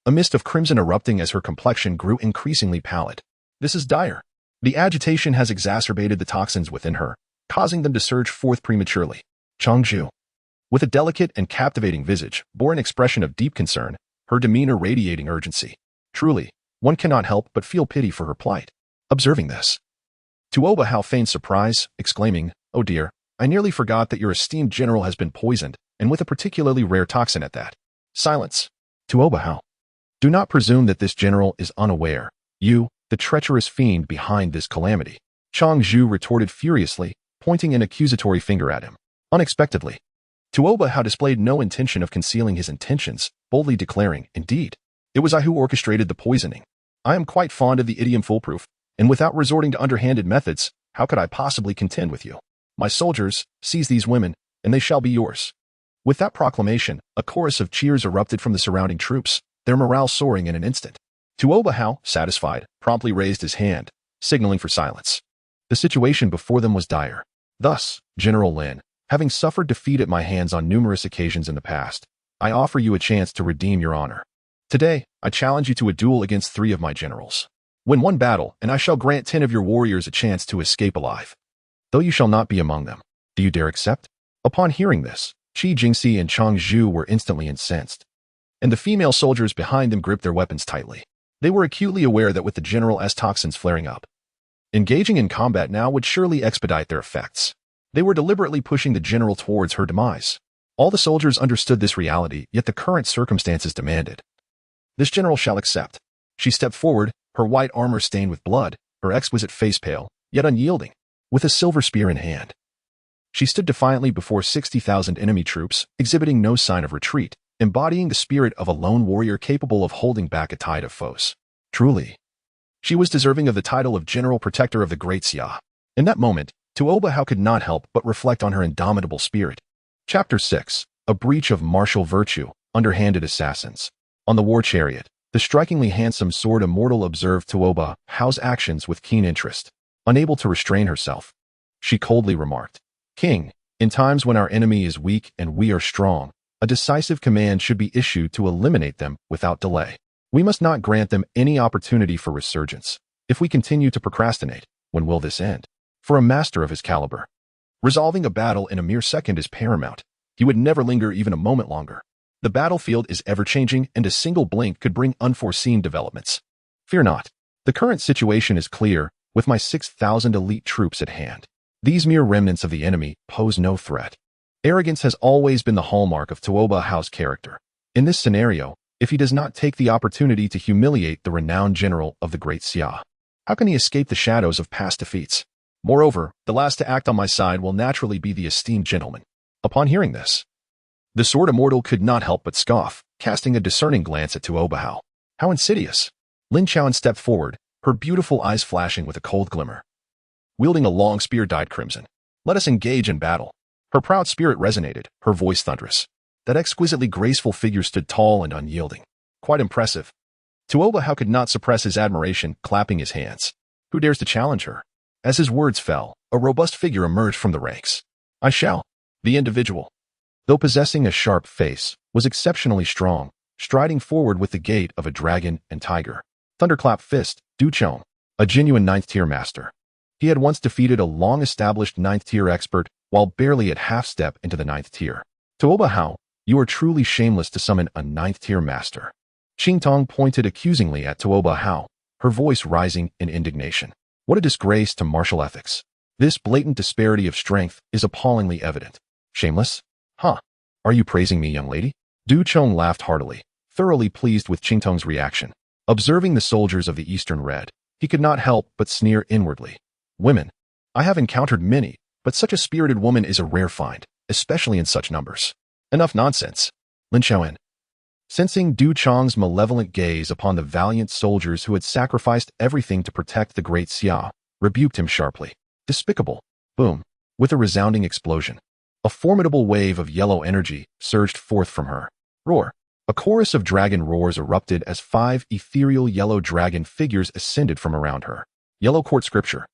a mist of crimson erupting as her complexion grew increasingly pallid. This is dire. The agitation has exacerbated the toxins within her, causing them to surge forth prematurely. Changzhu, with a delicate and captivating visage, bore an expression of deep concern, her demeanor radiating urgency. Truly, one cannot help but feel pity for her plight. Observing this, Tuoba Hao feigned surprise, exclaiming, "Oh dear, I nearly forgot that your esteemed general has been poisoned, and with a particularly rare toxin at that." Silence. Tuoba Hao, do not presume that this general is unaware. You, the treacherous fiend behind this calamity. Changzhu retorted furiously, pointing an accusatory finger at him. Unexpectedly, Tuoba Hao displayed no intention of concealing his intentions, boldly declaring, "Indeed, it was I who orchestrated the poisoning. I am quite fond of the idiom foolproof, and without resorting to underhanded methods, how could I possibly contend with you? My soldiers, seize these women, and they shall be yours." With that proclamation, a chorus of cheers erupted from the surrounding troops, their morale soaring in an instant. Tuoba Hao, satisfied, promptly raised his hand, signaling for silence. The situation before them was dire. Thus, General Lin, having suffered defeat at my hands on numerous occasions in the past, I offer you a chance to redeem your honor. Today, I challenge you to a duel against 3 of my generals. Win 1 battle, and I shall grant 10 of your warriors a chance to escape alive, though you shall not be among them. Do you dare accept? Upon hearing this, Qi Jingxi and Changzhu were instantly incensed, and the female soldiers behind them gripped their weapons tightly. They were acutely aware that with the general's toxins flaring up, engaging in combat now would surely expedite their effects. They were deliberately pushing the general towards her demise. All the soldiers understood this reality, yet the current circumstances demanded. This general shall accept. She stepped forward, her white armor stained with blood, her exquisite face pale, yet unyielding, with a silver spear in hand. She stood defiantly before 60,000 enemy troops, exhibiting no sign of retreat, embodying the spirit of a lone warrior capable of holding back a tide of foes. Truly, she was deserving of the title of General Protector of the Great Xia. In that moment, Tuo Bahao could not help but reflect on her indomitable spirit. Chapter 6. A Breach of Martial Virtue, Underhanded Assassins. On the war chariot, the strikingly handsome sword immortal observed Tuo Bahao's actions with keen interest. Unable to restrain herself, she coldly remarked, "King, in times when our enemy is weak and we are strong, a decisive command should be issued to eliminate them without delay. We must not grant them any opportunity for resurgence. If we continue to procrastinate, when will this end?" For a master of his caliber, resolving a battle in a mere second is paramount. He would never linger even a moment longer. The battlefield is ever-changing, and a single blink could bring unforeseen developments. Fear not. The current situation is clear, with my 6,000 elite troops at hand. These mere remnants of the enemy pose no threat. Arrogance has always been the hallmark of Tuo Bahao's character. In this scenario, if he does not take the opportunity to humiliate the renowned general of the Great Xia, how can he escape the shadows of past defeats? Moreover, the last to act on my side will naturally be the esteemed gentleman. Upon hearing this, the sword immortal could not help but scoff, casting a discerning glance at Tuo Bahao. How insidious! Lin Chaoan stepped forward, her beautiful eyes flashing with a cold glimmer. Wielding a long spear dyed crimson. "Let us engage in battle." Her proud spirit resonated, her voice thunderous. That exquisitely graceful figure stood tall and unyielding. Quite impressive. Tuo Bahao could not suppress his admiration, clapping his hands. Who dares to challenge her? As his words fell, a robust figure emerged from the ranks. I shall. The individual, though possessing a sharp face, was exceptionally strong, striding forward with the gait of a dragon and tiger. Thunderclap fist, Du Chong, a genuine 9th-tier master. He had once defeated a long-established 9th-tier expert while barely at half-step into the 9th tier. Tuo Bahao, you are truly shameless to summon a 9th-tier master. Qing Tong pointed accusingly at Tuo Bahao, her voice rising in indignation. What a disgrace to martial ethics. This blatant disparity of strength is appallingly evident. Shameless? Huh. Are you praising me, young lady? Du Chong laughed heartily, thoroughly pleased with Qing Tong's reaction. Observing the soldiers of the Eastern Red, he could not help but sneer inwardly. Women. I have encountered many, but such a spirited woman is a rare find, especially in such numbers. Enough nonsense. Lin Chaoan, sensing Du Chong's malevolent gaze upon the valiant soldiers who had sacrificed everything to protect the Great Xia, rebuked him sharply. Despicable. Boom. With a resounding explosion, a formidable wave of yellow energy surged forth from her. Roar. A chorus of dragon roars erupted as 5 ethereal yellow dragon figures ascended from around her. Yellow Court Scripture.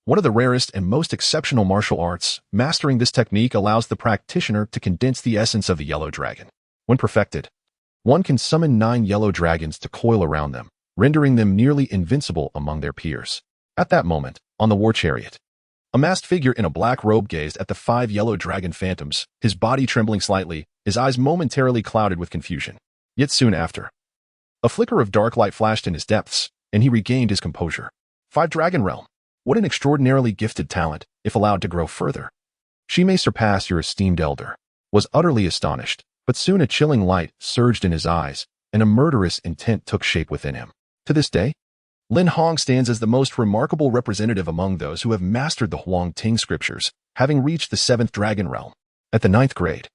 One of the rarest and most exceptional martial arts, mastering this technique allows the practitioner to condense the essence of the yellow dragon. When perfected, one can summon 9 yellow dragons to coil around them, rendering them nearly invincible among their peers. At that moment, on the war chariot, a masked figure in a black robe gazed at the 5 yellow dragon phantoms, his body trembling slightly, his eyes momentarily clouded with confusion. Yet soon after, a flicker of dark light flashed in his depths, and he regained his composure. 5 Dragon Realm. What an extraordinarily gifted talent, if allowed to grow further. She may surpass your esteemed elder. Was utterly astonished, but soon a chilling light surged in his eyes, and a murderous intent took shape within him. To this day, Lin Hong stands as the most remarkable representative among those who have mastered the Huang Ting scriptures, having reached the 7th Dragon Realm. At the 9th grade,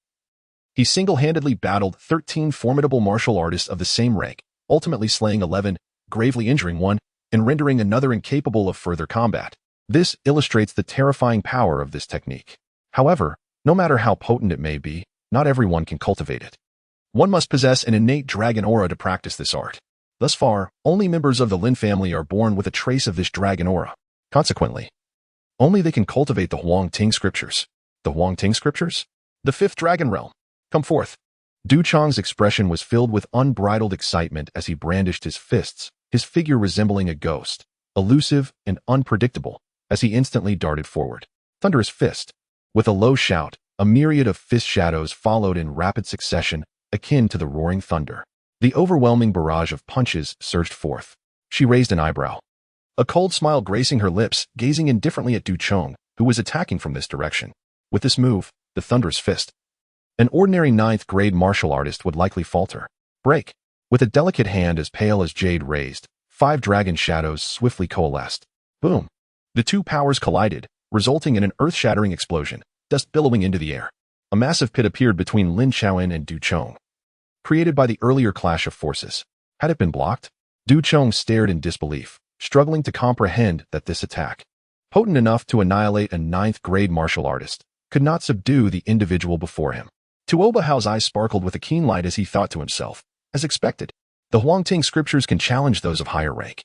he single-handedly battled 13 formidable martial artists of the same rank, ultimately slaying 11, gravely injuring 1, and rendering another incapable of further combat. This illustrates the terrifying power of this technique. However, no matter how potent it may be, not everyone can cultivate it. One must possess an innate dragon aura to practice this art. Thus far, only members of the Lin family are born with a trace of this dragon aura. Consequently, only they can cultivate the Huang Ting scriptures. The Huang Ting scriptures? The 5th Dragon Realm. Come forth. Du Chong's expression was filled with unbridled excitement as he brandished his fists, his figure resembling a ghost, elusive and unpredictable, as he instantly darted forward. Thunderous fist. With a low shout, a myriad of fist shadows followed in rapid succession, akin to the roaring thunder. The overwhelming barrage of punches surged forth. She raised an eyebrow, a cold smile gracing her lips, gazing indifferently at Du Chong, who was attacking from this direction. With this move, the thunderous fist, an ordinary 9th grade martial artist would likely falter. Break. With a delicate hand as pale as jade raised, 5 dragon shadows swiftly coalesced. Boom. The two powers collided, resulting in an earth-shattering explosion, dust billowing into the air. A massive pit appeared between Lin Xiaoyan and Du Chong, created by the earlier clash of forces. Had it been blocked? Du Chong stared in disbelief, struggling to comprehend that this attack, potent enough to annihilate a ninth-grade martial artist, could not subdue the individual before him. Tuo Bao's eyes sparkled with a keen light as he thought to himself, as expected, the Huangting scriptures can challenge those of higher rank.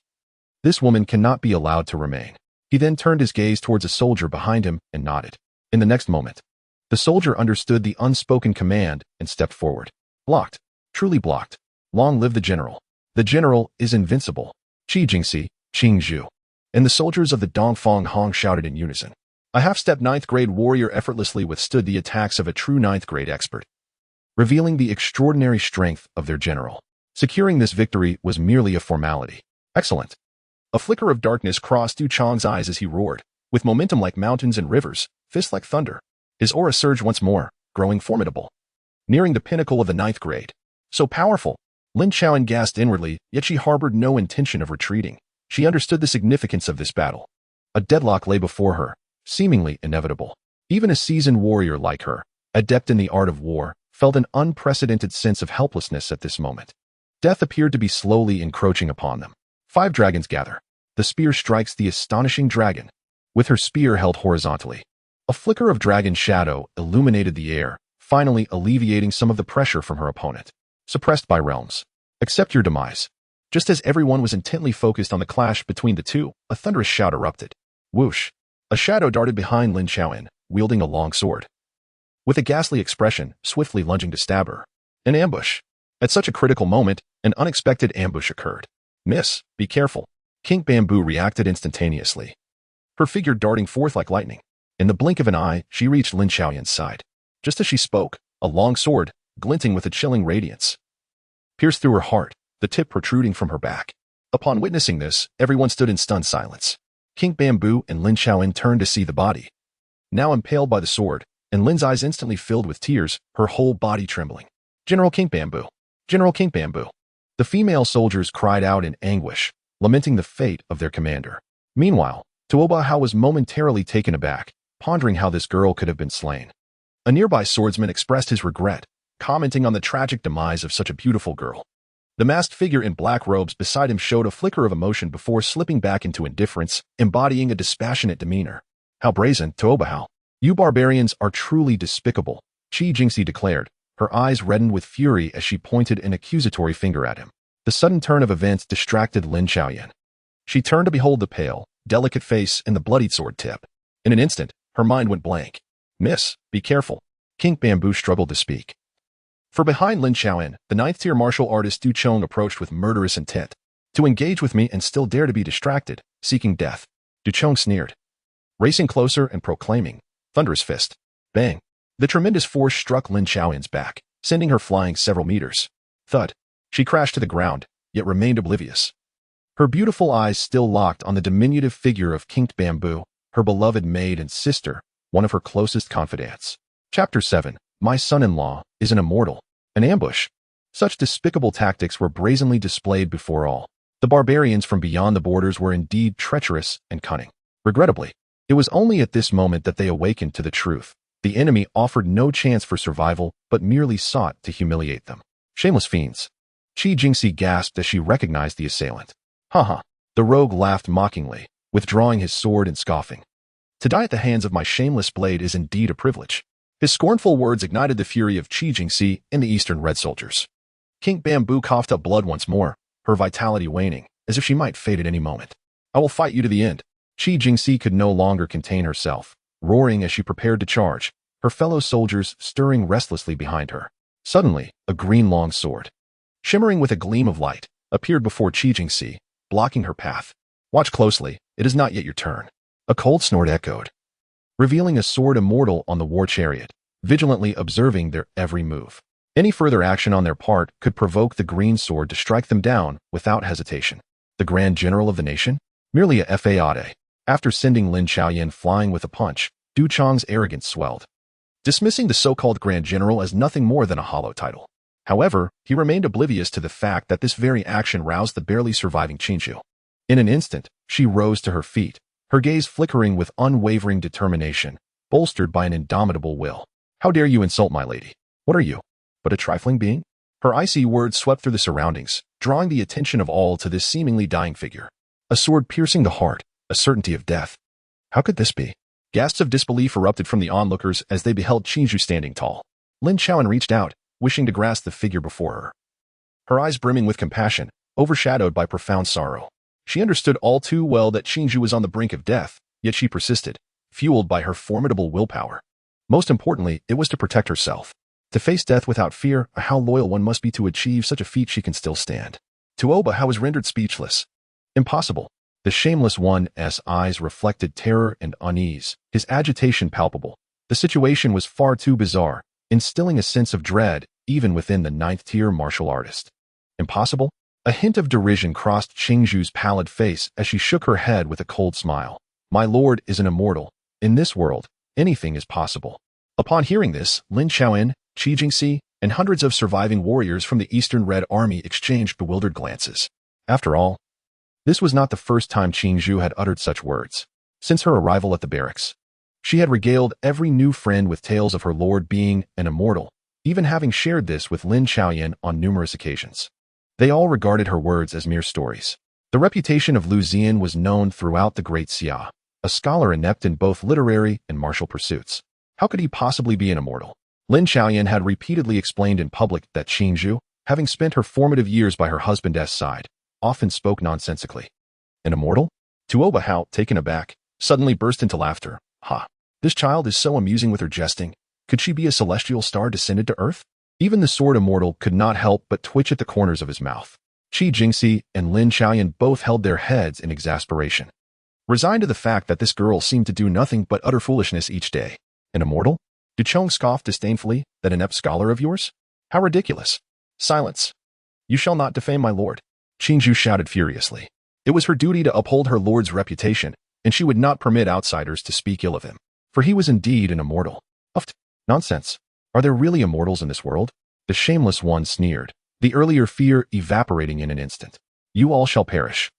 This woman cannot be allowed to remain. He then turned his gaze towards a soldier behind him and nodded. In the next moment, the soldier understood the unspoken command and stepped forward. Blocked. Truly blocked. Long live the general. The general is invincible. Qi Jingxi, Qing Zhu. And the soldiers of the Dongfang Hong shouted in unison. A half-step ninth-grade warrior effortlessly withstood the attacks of a true ninth-grade expert, revealing the extraordinary strength of their general. Securing this victory was merely a formality. Excellent. A flicker of darkness crossed Du Chong's eyes as he roared, with momentum like mountains and rivers, fist like thunder. His aura surged once more, growing formidable. Nearing the pinnacle of the ninth grade. So powerful. Lin Xiaoyan gasped inwardly, yet she harbored no intention of retreating. She understood the significance of this battle. A deadlock lay before her, seemingly inevitable. Even a seasoned warrior like her, adept in the art of war, felt an unprecedented sense of helplessness at this moment. Death appeared to be slowly encroaching upon them. 5 dragons gather. The spear strikes the astonishing dragon, with her spear held horizontally. A flicker of dragon shadow illuminated the air, finally alleviating some of the pressure from her opponent. Suppressed by realms. Accept your demise. Just as everyone was intently focused on the clash between the two, a thunderous shout erupted. Whoosh! A shadow darted behind Lin Xiaoyan, wielding a long sword. With a ghastly expression, swiftly lunging to stab her. An ambush. At such a critical moment, an unexpected ambush occurred. Miss, be careful. King Bamboo reacted instantaneously, her figure darting forth like lightning. In the blink of an eye, she reached Lin Xiaoyan's side. Just as she spoke, a long sword, glinting with a chilling radiance, pierced through her heart, the tip protruding from her back. Upon witnessing this, everyone stood in stunned silence. King Bamboo and Lin Xiaoyan turned to see the body, now impaled by the sword, and Lin's eyes instantly filled with tears, her whole body trembling. General King Bamboo! General King Bamboo! The female soldiers cried out in anguish, lamenting the fate of their commander. Meanwhile, Tuo Bao was momentarily taken aback, pondering how this girl could have been slain. A nearby swordsman expressed his regret, commenting on the tragic demise of such a beautiful girl. The masked figure in black robes beside him showed a flicker of emotion before slipping back into indifference, embodying a dispassionate demeanor. How brazen, Tuo Bao! You barbarians are truly despicable, Qi Jingxi declared, her eyes reddened with fury as she pointed an accusatory finger at him. The sudden turn of events distracted Lin Xiaoyan. She turned to behold the pale, delicate face and the bloodied sword tip. In an instant, her mind went blank. Miss, be careful. King Bamboo struggled to speak. For behind Lin Xiaoyan, the 9th-tier martial artist Du Chong approached with murderous intent. To engage with me and still dare to be distracted, seeking death. Du Chong sneered, racing closer and proclaiming, thunderous fist. Bang! The tremendous force struck Lin Xiaoyan's back, sending her flying several meters. Thud. She crashed to the ground, yet remained oblivious. Her beautiful eyes still locked on the diminutive figure of King Bamboo, her beloved maid and sister, one of her closest confidants. Chapter 7. My son-in-law is an immortal. An ambush. Such despicable tactics were brazenly displayed before all. The barbarians from beyond the borders were indeed treacherous and cunning. Regrettably, it was only at this moment that they awakened to the truth. The enemy offered no chance for survival, but merely sought to humiliate them. Shameless fiends. Qi Jingxi gasped as she recognized the assailant. Haha. The rogue laughed mockingly, withdrawing his sword and scoffing. To die at the hands of my shameless blade is indeed a privilege. His scornful words ignited the fury of Qi Jingxi and the Eastern Red soldiers. King Bamboo coughed up blood once more, her vitality waning, as if she might fade at any moment. I will fight you to the end. Qi Jingxi could no longer contain herself, roaring as she prepared to charge, her fellow soldiers stirring restlessly behind her. Suddenly, a green long sword, shimmering with a gleam of light, appeared before Qi Jingxi, blocking her path. Watch closely, it is not yet your turn. A cold snort echoed, revealing a sword immortal on the war chariot, vigilantly observing their every move. Any further action on their part could provoke the green sword to strike them down without hesitation. The Grand General of the nation? Merely a faade. After sending Lin Xiaoyan flying with a punch, Du Chong's arrogance swelled, dismissing the so-called Grand General as nothing more than a hollow title. However, he remained oblivious to the fact that this very action roused the barely surviving Qinzhu. In an instant, she rose to her feet, her gaze flickering with unwavering determination, bolstered by an indomitable will. "How dare you insult my lady? What are you, but a trifling being?" Her icy words swept through the surroundings, drawing the attention of all to this seemingly dying figure. A sword piercing the heart, a certainty of death. How could this be? Gasps of disbelief erupted from the onlookers as they beheld Qingju standing tall. Lin Xiaoan reached out, wishing to grasp the figure before her. Her eyes brimming with compassion, overshadowed by profound sorrow. She understood all too well that Qingju was on the brink of death, yet she persisted, fueled by her formidable willpower. Most importantly, it was to protect herself. To face death without fear, how loyal one must be to achieve such a feat she can still stand. Tuoba was rendered speechless. Impossible. The shameless one's eyes reflected terror and unease, his agitation palpable. The situation was far too bizarre, instilling a sense of dread even within the ninth-tier martial artist. Impossible? A hint of derision crossed Qingju's pallid face as she shook her head with a cold smile. My lord is an immortal. In this world, anything is possible. Upon hearing this, Lin Xiaoan, Qi Jingxi, and hundreds of surviving warriors from the Eastern Red Army exchanged bewildered glances. After all, this was not the first time Qingju had uttered such words. Since her arrival at the barracks, she had regaled every new friend with tales of her lord being an immortal, even having shared this with Lin Xiaoyan on numerous occasions. They all regarded her words as mere stories. The reputation of Liu Ziyan was known throughout the Great Xia, a scholar inept in both literary and martial pursuits. How could he possibly be an immortal? Lin Xiaoyan had repeatedly explained in public that Qingju, having spent her formative years by her husband's side, often spoke nonsensically. An immortal? Tuoba Hao, taken aback, suddenly burst into laughter. Ha! This child is so amusing with her jesting. Could she be a celestial star descended to earth? Even the sword immortal could not help but twitch at the corners of his mouth. Qi Jingxi and Lin Xiaoyan both held their heads in exasperation, resigned to the fact that this girl seemed to do nothing but utter foolishness each day. An immortal? Duchong scoffed disdainfully. That inept scholar of yours? How ridiculous! Silence! You shall not defame my lord. Qingju shouted furiously. It was her duty to uphold her lord's reputation, and she would not permit outsiders to speak ill of him, for he was indeed an immortal. Uft! Nonsense! Are there really immortals in this world? The shameless one sneered, the earlier fear evaporating in an instant. You all shall perish.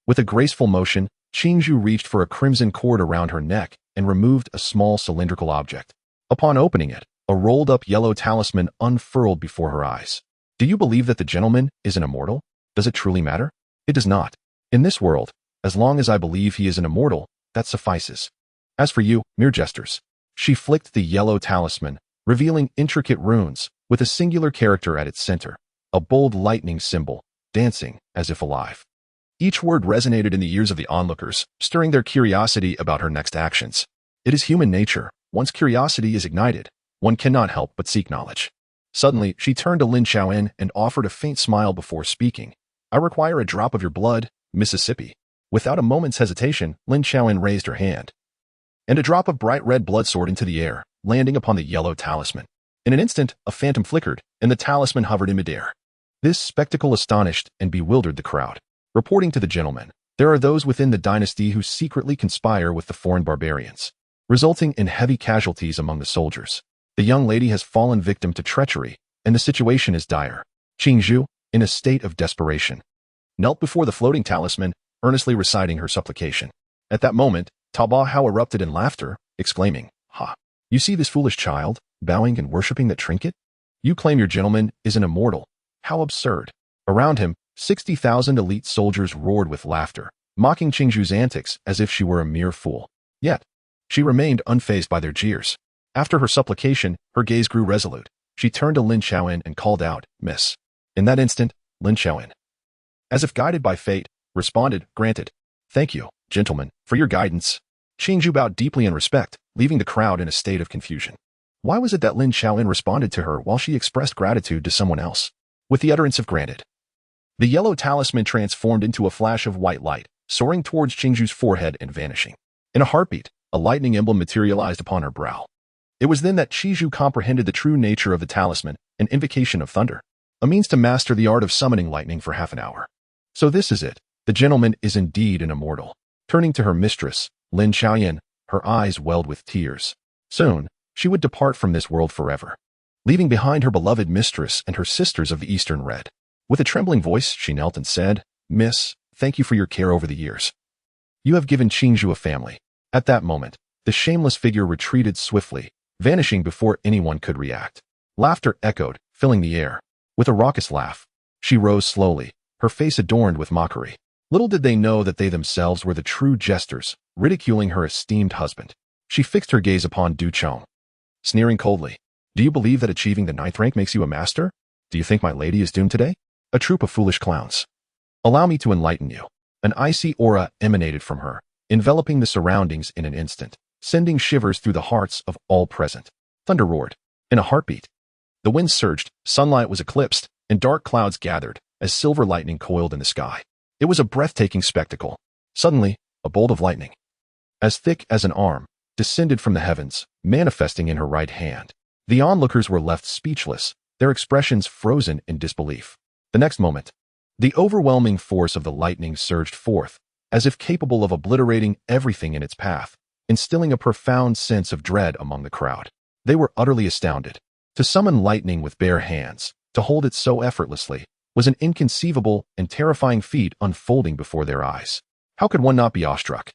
With a graceful motion, Qingju reached for a crimson cord around her neck and removed a small cylindrical object. Upon opening it, a rolled-up yellow talisman unfurled before her eyes. Do you believe that the gentleman is an immortal? Does it truly matter? It does not. In this world, as long as I believe he is an immortal, that suffices. As for you, mere jesters. She flicked the yellow talisman, revealing intricate runes, with a singular character at its center, a bold lightning symbol, dancing as if alive. Each word resonated in the ears of the onlookers, stirring their curiosity about her next actions. It is human nature. Once curiosity is ignited, one cannot help but seek knowledge. Suddenly, she turned to Lin Xiaoan and offered a faint smile before speaking. I require a drop of your blood, Mississippi. Without a moment's hesitation, Lin Xiaoan raised her hand, and a drop of bright red blood soared into the air, landing upon the yellow talisman. In an instant, a phantom flickered, and the talisman hovered in midair. This spectacle astonished and bewildered the crowd. Reporting to the gentleman, there are those within the dynasty who secretly conspire with the foreign barbarians, resulting in heavy casualties among the soldiers. The young lady has fallen victim to treachery, and the situation is dire. Qingju, in a state of desperation, knelt before the floating talisman, earnestly reciting her supplication. At that moment, Tuoba Hao erupted in laughter, exclaiming, Ha! You see this foolish child, bowing and worshipping that trinket? You claim your gentleman is an immortal. How absurd. Around him, 60,000 elite soldiers roared with laughter, mocking Qingju's antics as if she were a mere fool. Yet, she remained unfazed by their jeers. After her supplication, her gaze grew resolute. She turned to Lin Xiaoan and called out, Miss. In that instant, Lin Xiaoan, as if guided by fate, responded, Granted. Thank you, gentlemen, for your guidance. Qingju bowed deeply in respect, leaving the crowd in a state of confusion. Why was it that Lin Xiaoan responded to her while she expressed gratitude to someone else? With the utterance of granted. The yellow talisman transformed into a flash of white light, soaring towards Qingju's forehead and vanishing. In a heartbeat, a lightning emblem materialized upon her brow. It was then that Qingju comprehended the true nature of the talisman, an invocation of thunder, a means to master the art of summoning lightning for half an hour. So this is it. The gentleman is indeed an immortal. Turning to her mistress, Lin Xiaoyan, her eyes welled with tears. Soon, she would depart from this world forever, leaving behind her beloved mistress and her sisters of the Eastern Red. With a trembling voice, she knelt and said, Miss, thank you for your care over the years. You have given Qingzhou a family. At that moment, the shameless figure retreated swiftly, vanishing before anyone could react. Laughter echoed, filling the air. With a raucous laugh, she rose slowly, her face adorned with mockery. Little did they know that they themselves were the true jesters, ridiculing her esteemed husband. She fixed her gaze upon Du Chong, sneering coldly. Do you believe that achieving the 9th rank makes you a master? Do you think my lady is doomed today? A troop of foolish clowns. Allow me to enlighten you. An icy aura emanated from her, enveloping the surroundings in an instant, sending shivers through the hearts of all present. Thunder roared. In a heartbeat. The wind surged, sunlight was eclipsed, and dark clouds gathered as silver lightning coiled in the sky. It was a breathtaking spectacle. Suddenly, a bolt of lightning, as thick as an arm, descended from the heavens, manifesting in her right hand. The onlookers were left speechless, their expressions frozen in disbelief. The next moment, the overwhelming force of the lightning surged forth, as if capable of obliterating everything in its path, instilling a profound sense of dread among the crowd. They were utterly astounded. To summon lightning with bare hands, to hold it so effortlessly, was an inconceivable and terrifying feat unfolding before their eyes. How could one not be awestruck?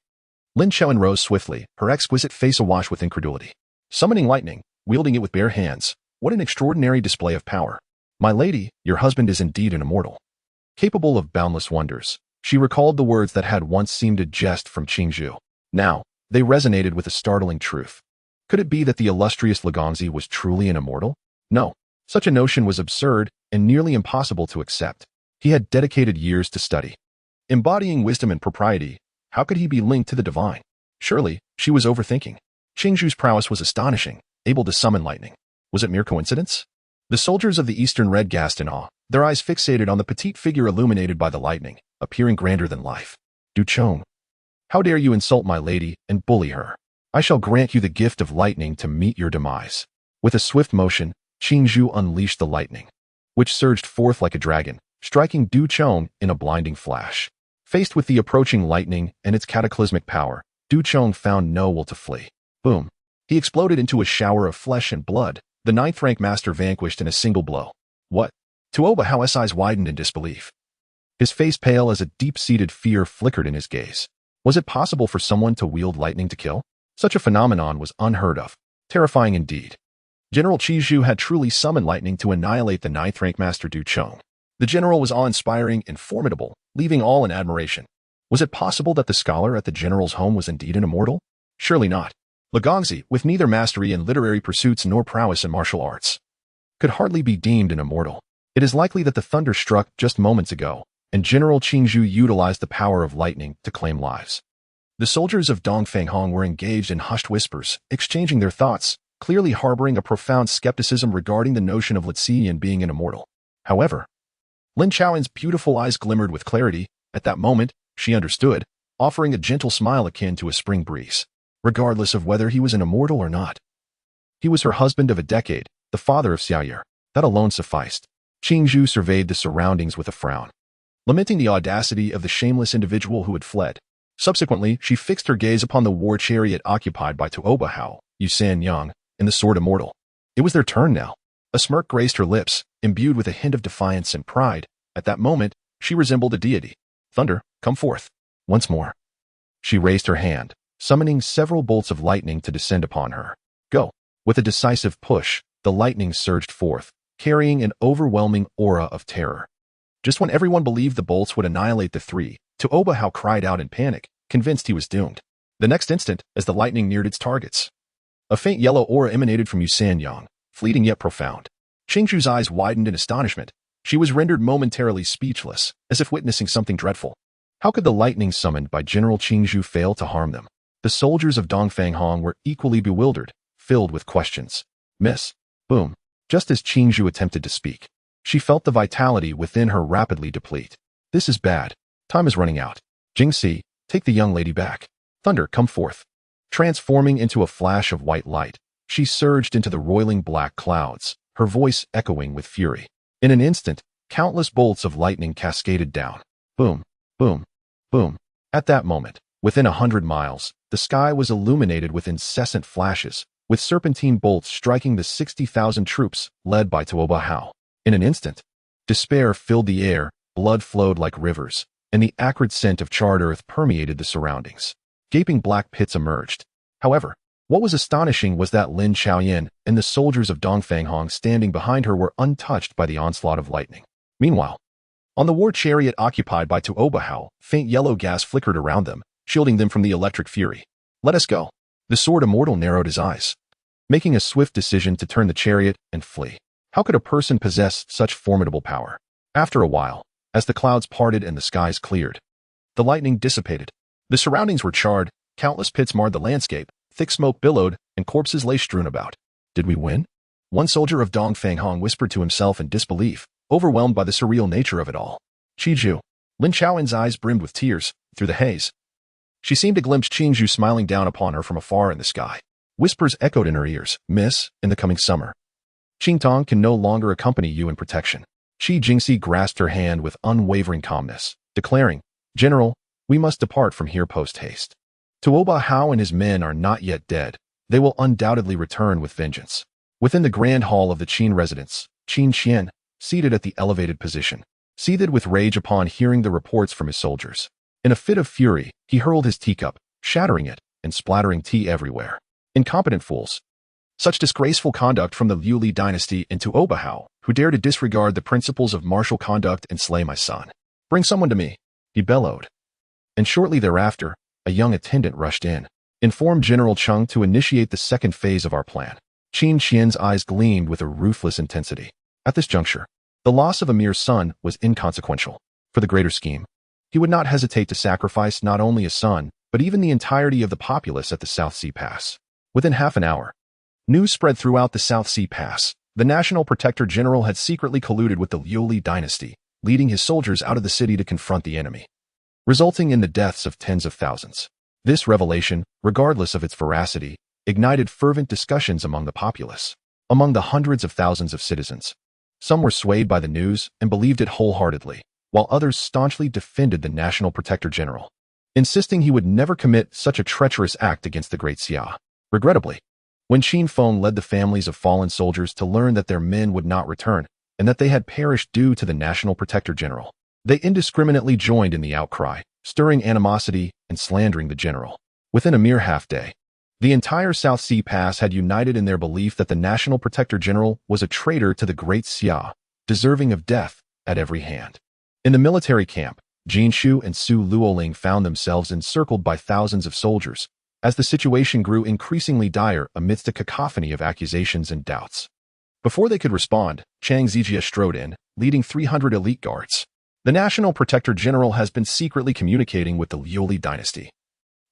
Lin Chuan rose swiftly, her exquisite face awash with incredulity. Summoning lightning, wielding it with bare hands, what an extraordinary display of power. My lady, your husband is indeed an immortal. Capable of boundless wonders, she recalled the words that had once seemed a jest from Qingzhou. Now, they resonated with a startling truth. Could it be that the illustrious Legongzi was truly an immortal? No. Such a notion was absurd and nearly impossible to accept. He had dedicated years to study. Embodying wisdom and propriety, how could he be linked to the divine? Surely, she was overthinking. Qingzhou's prowess was astonishing, able to summon lightning. Was it mere coincidence? The soldiers of the Eastern Red gasped in awe, their eyes fixated on the petite figure illuminated by the lightning, appearing grander than life. Du Chong, how dare you insult my lady and bully her? I shall grant you the gift of lightning to meet your demise. With a swift motion, Qingzhou unleashed the lightning, which surged forth like a dragon, striking Du Chong in a blinding flash. Faced with the approaching lightning and its cataclysmic power, Du Chong found no will to flee. Boom. He exploded into a shower of flesh and blood, the 9th rank master vanquished in a single blow. What? Tuoba Hao's eyes widened in disbelief. His face pale as a deep-seated fear flickered in his gaze. Was it possible for someone to wield lightning to kill? Such a phenomenon was unheard of. Terrifying indeed. General Qingzhou had truly summoned lightning to annihilate the 9th rank master Du Chong. The general was awe-inspiring and formidable, leaving all in admiration. Was it possible that the scholar at the general's home was indeed an immortal? Surely not. Legongzi, with neither mastery in literary pursuits nor prowess in martial arts, could hardly be deemed an immortal. It is likely that the thunder struck just moments ago, and General Qingzhou utilized the power of lightning to claim lives. The soldiers of Dongfanghong were engaged in hushed whispers, exchanging their thoughts, clearly harboring a profound skepticism regarding the notion of Liu Ziyan being an immortal. However, Lin Chuan's beautiful eyes glimmered with clarity. At that moment, she understood, offering a gentle smile akin to a spring breeze. Regardless of whether he was an immortal or not, he was her husband of a decade, the father of Xiaoyer. That alone sufficed. Qingzhou surveyed the surroundings with a frown, lamenting the audacity of the shameless individual who had fled. Subsequently, she fixed her gaze upon the war chariot occupied by Tuoba Hao, Yusan Yang, and the Sword Immortal. It was their turn now. A smirk graced her lips, imbued with a hint of defiance and pride. At that moment, she resembled a deity. Thunder, come forth. Once more. She raised her hand, summoning several bolts of lightning to descend upon her. Go. With a decisive push, the lightning surged forth, carrying an overwhelming aura of terror. Just when everyone believed the bolts would annihilate the three, Tuoba Hao cried out in panic, convinced he was doomed. The next instant, as the lightning neared its targets, a faint yellow aura emanated from Yusan Yang, fleeting yet profound. Qingzhou's eyes widened in astonishment. She was rendered momentarily speechless, as if witnessing something dreadful. How could the lightning summoned by General Qingzhou fail to harm them? The soldiers of Dongfanghong were equally bewildered, filled with questions. Miss. Boom. Just as Qingzhou attempted to speak, she felt the vitality within her rapidly deplete. This is bad. Time is running out. Jingxi, take the young lady back. Thunder, come forth. Transforming into a flash of white light, she surged into the roiling black clouds, her voice echoing with fury. In an instant, countless bolts of lightning cascaded down. Boom, boom, boom. At that moment, within 100 miles, the sky was illuminated with incessant flashes, with serpentine bolts striking the 60,000 troops led by Tuoba Hao. In an instant, despair filled the air, blood flowed like rivers, and the acrid scent of charred earth permeated the surroundings. Gaping black pits emerged. However, what was astonishing was that Lin Xiaoyan and the soldiers of Dongfanghong standing behind her were untouched by the onslaught of lightning. Meanwhile, on the war chariot occupied by Tuobahao, faint yellow gas flickered around them, shielding them from the electric fury. "Let us go." The sword immortal narrowed his eyes, making a swift decision to turn the chariot and flee. How could a person possess such formidable power? After a while, as the clouds parted and the skies cleared, the lightning dissipated. The surroundings were charred, countless pits marred the landscape, thick smoke billowed, and corpses lay strewn about. Did we win? One soldier of Dongfanghong whispered to himself in disbelief, overwhelmed by the surreal nature of it all. Qizhu. Lin Xiaoyan's eyes brimmed with tears, through the haze. She seemed to glimpse Qingzhu smiling down upon her from afar in the sky. Whispers echoed in her ears, "Miss, in the coming summer, Qingtong can no longer accompany you in protection." Qi Jingxi grasped her hand with unwavering calmness, declaring, "General, we must depart from here post-haste. Tuoba Hao and his men are not yet dead. They will undoubtedly return with vengeance." Within the grand hall of the Qin residence, Qin Qian, seated at the elevated position, seethed with rage upon hearing the reports from his soldiers. In a fit of fury, he hurled his teacup, shattering it and splattering tea everywhere. Incompetent fools. Such disgraceful conduct from the Liu Dynasty and Tuoba Hao, who dare to disregard the principles of martial conduct and slay my son. "Bring someone to me," he bellowed. And shortly thereafter, a young attendant rushed in. "Inform General Cheng to initiate the second phase of our plan." Qin Qian's eyes gleamed with a ruthless intensity. At this juncture, the loss of a mere son was inconsequential. For the greater scheme, he would not hesitate to sacrifice not only a son, but even the entirety of the populace at the South Sea Pass. Within half an hour, news spread throughout the South Sea Pass. The National Protector General had secretly colluded with the Liu Dynasty, leading his soldiers out of the city to confront the enemy, resulting in the deaths of tens of thousands. This revelation, regardless of its veracity, ignited fervent discussions among the populace. Among the hundreds of thousands of citizens, some were swayed by the news and believed it wholeheartedly, while others staunchly defended the National Protector General, insisting he would never commit such a treacherous act against the Great Xia. Regrettably, when Qin Feng led the families of fallen soldiers to learn that their men would not return and that they had perished due to the National Protector General, they indiscriminately joined in the outcry, stirring animosity and slandering the general. Within a mere half-day, the entire South Sea Pass had united in their belief that the National Protector General was a traitor to the Great Xia, deserving of death at every hand. In the military camp, Jin Shu and Su Luoling found themselves encircled by thousands of soldiers, as the situation grew increasingly dire amidst a cacophony of accusations and doubts. Before they could respond, Chang Zijia strode in, leading 300 elite guards. "The National Protector General has been secretly communicating with the Liu Dynasty,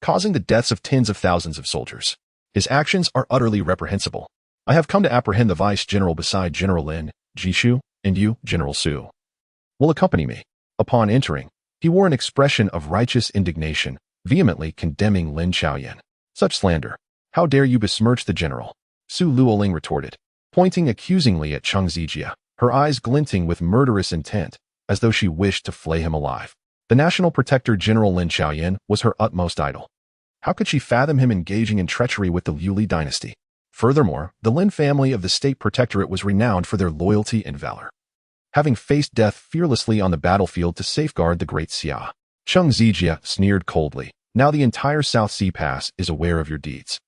causing the deaths of tens of thousands of soldiers. His actions are utterly reprehensible. I have come to apprehend the Vice-General beside General Lin, Jishu, and you, General Su, will accompany me." Upon entering, he wore an expression of righteous indignation, vehemently condemning Lin Xiaoyan. "Such slander! How dare you besmirch the general?" Su Luoling retorted, pointing accusingly at Cheng Zijia, her eyes glinting with murderous intent, as though she wished to flay him alive. The National Protector General Lin Xiaoyan was her utmost idol. How could she fathom him engaging in treachery with the Liu Dynasty? Furthermore, the Lin family of the State Protectorate was renowned for their loyalty and valor, having faced death fearlessly on the battlefield to safeguard the Great Xia. Cheng Zijia sneered coldly. "Now the entire South Sea Pass is aware of your deeds.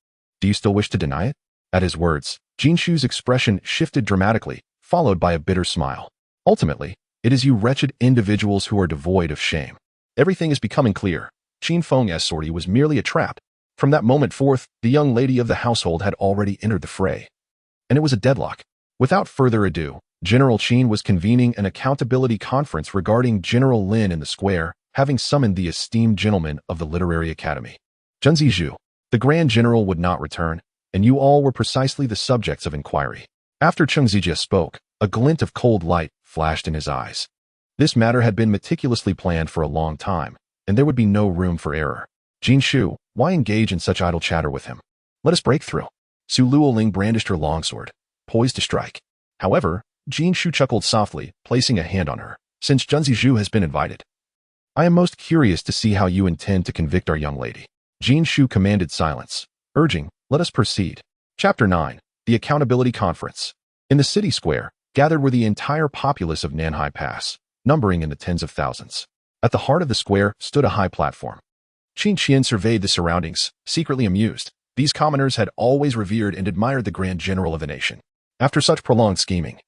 Do you still wish to deny it?" At his words, Jin Shu's expression shifted dramatically, followed by a bitter smile. "Ultimately, it is you wretched individuals who are devoid of shame. Everything is becoming clear. Qin Feng's sortie was merely a trap. From that moment forth, the young lady of the household had already entered the fray, and it was a deadlock." Without further ado, General Qin was convening an accountability conference regarding General Lin in the square, having summoned the esteemed gentlemen of the Literary Academy. "Zhen Zizhu, the Grand General would not return, and you all were precisely the subjects of inquiry." After Cheng Zijia spoke, a glint of cold light flashed in his eyes. This matter had been meticulously planned for a long time, and there would be no room for error. "Jin Shu, why engage in such idle chatter with him? Let us break through." Su Luoling brandished her longsword, poised to strike. However, Jin Shu chuckled softly, placing a hand on her. "Since Zhen Zizhu has been invited, I am most curious to see how you intend to convict our young lady." Jin Shu commanded silence, urging, "Let us proceed." Chapter 9. The Accountability Conference. In the city square, gathered were the entire populace of Nanhai Pass, numbering in the tens of thousands. At the heart of the square stood a high platform. Qin Qian surveyed the surroundings, secretly amused. These commoners had always revered and admired the grand general of the nation. After such prolonged scheming,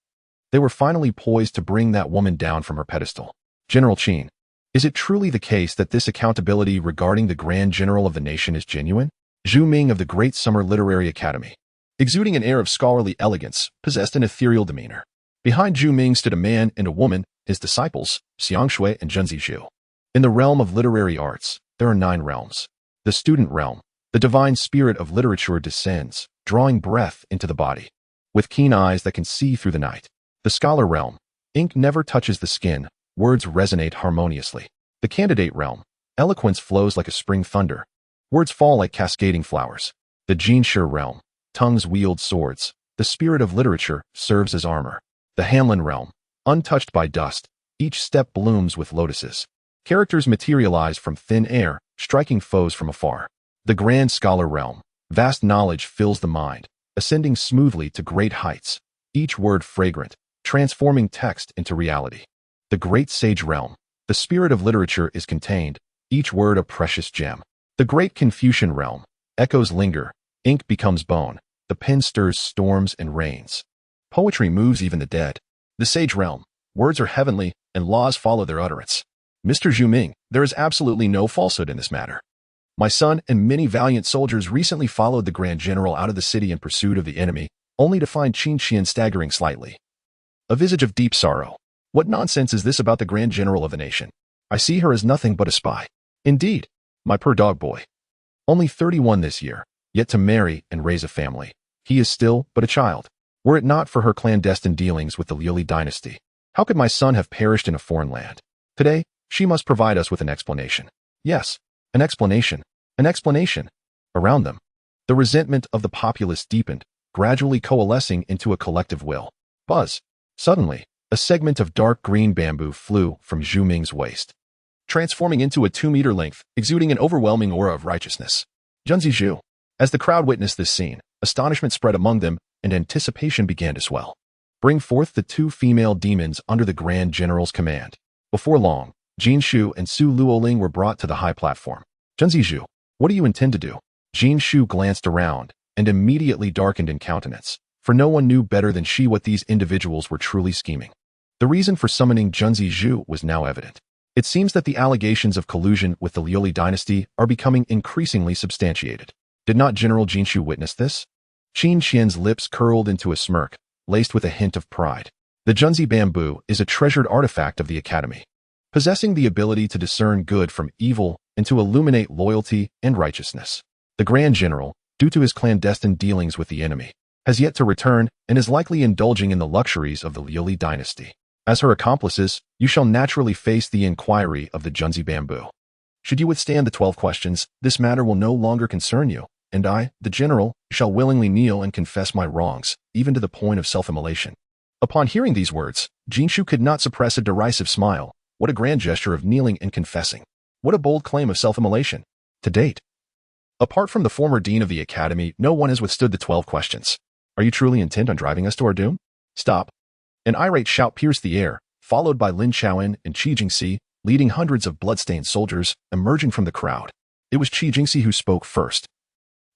they were finally poised to bring that woman down from her pedestal. General Qin, is it truly the case that this accountability regarding the grand general of the nation is genuine? Zhu Ming of the Great Summer Literary Academy, exuding an air of scholarly elegance, possessed an ethereal demeanor. Behind Zhu Ming stood a man and a woman, his disciples, Xiang Shui and Junzi Zhu. In the realm of literary arts, there are 9 realms. The student realm, the divine spirit of literature descends, drawing breath into the body, with keen eyes that can see through the night. The scholar realm, ink never touches the skin, words resonate harmoniously. The candidate realm, eloquence flows like a spring thunder, words fall like cascading flowers. The Jinshi realm, tongues wield swords, the spirit of literature serves as armor. The Hanlin realm, untouched by dust, each step blooms with lotuses. Characters materialize from thin air, striking foes from afar. The Grand Scholar realm, vast knowledge fills the mind, ascending smoothly to great heights, each word fragrant, transforming text into reality. The Great Sage realm, the spirit of literature is contained, each word a precious gem. The Great Confucian realm, echoes linger, ink becomes bone, the pen stirs storms and rains. Poetry moves even the dead. The Sage realm, words are heavenly, and laws follow their utterance. Mr. Zhu Ming, there is absolutely no falsehood in this matter. My son and many valiant soldiers recently followed the Grand General out of the city in pursuit of the enemy, only to find Qin Qian staggering slightly. A visage of deep sorrow. What nonsense is this about the Grand General of the nation? I see her as nothing but a spy. Indeed, my poor dog boy. Only 31 this year, yet to marry and raise a family. He is still but a child. Were it not for her clandestine dealings with the Liu Dynasty, how could my son have perished in a foreign land? Today, she must provide us with an explanation. Yes, an explanation. An explanation. Around them, the resentment of the populace deepened, gradually coalescing into a collective will. Buzz. Suddenly, a segment of dark green bamboo flew from Zhu Ming's waist, transforming into a 2-meter length, exuding an overwhelming aura of righteousness. Junzi Zhu. As the crowd witnessed this scene, astonishment spread among them, and anticipation began to swell. Bring forth the 2 female demons under the Grand General's command. Before long, Jin Shu and Su Luoling were brought to the high platform. Junzi Zhu, what do you intend to do? Jin Shu glanced around, and immediately darkened in countenance, for no one knew better than she what these individuals were truly scheming. The reason for summoning Junzi Zhu was now evident. It seems that the allegations of collusion with the Liu Dynasty are becoming increasingly substantiated. Did not General Jin Shu witness this? Qin Qian's lips curled into a smirk, laced with a hint of pride. The Junzi bamboo is a treasured artifact of the Academy, possessing the ability to discern good from evil and to illuminate loyalty and righteousness. The Grand General, due to his clandestine dealings with the enemy, has yet to return and is likely indulging in the luxuries of the Liu Dynasty. As her accomplices, you shall naturally face the inquiry of the Junzi bamboo. Should you withstand the 12 questions, this matter will no longer concern you, and I, the General, shall willingly kneel and confess my wrongs, even to the point of self-immolation. Upon hearing these words, Jinshu could not suppress a derisive smile. What a grand gesture of kneeling and confessing. What a bold claim of self-immolation. To date, apart from the former dean of the Academy, no one has withstood the 12 questions. Are you truly intent on driving us to our doom? Stop. An irate shout pierced the air, followed by Lin Qiaoan and Qi Jingxi, leading hundreds of blood-stained soldiers, emerging from the crowd. It was Qi Jingxi who spoke first.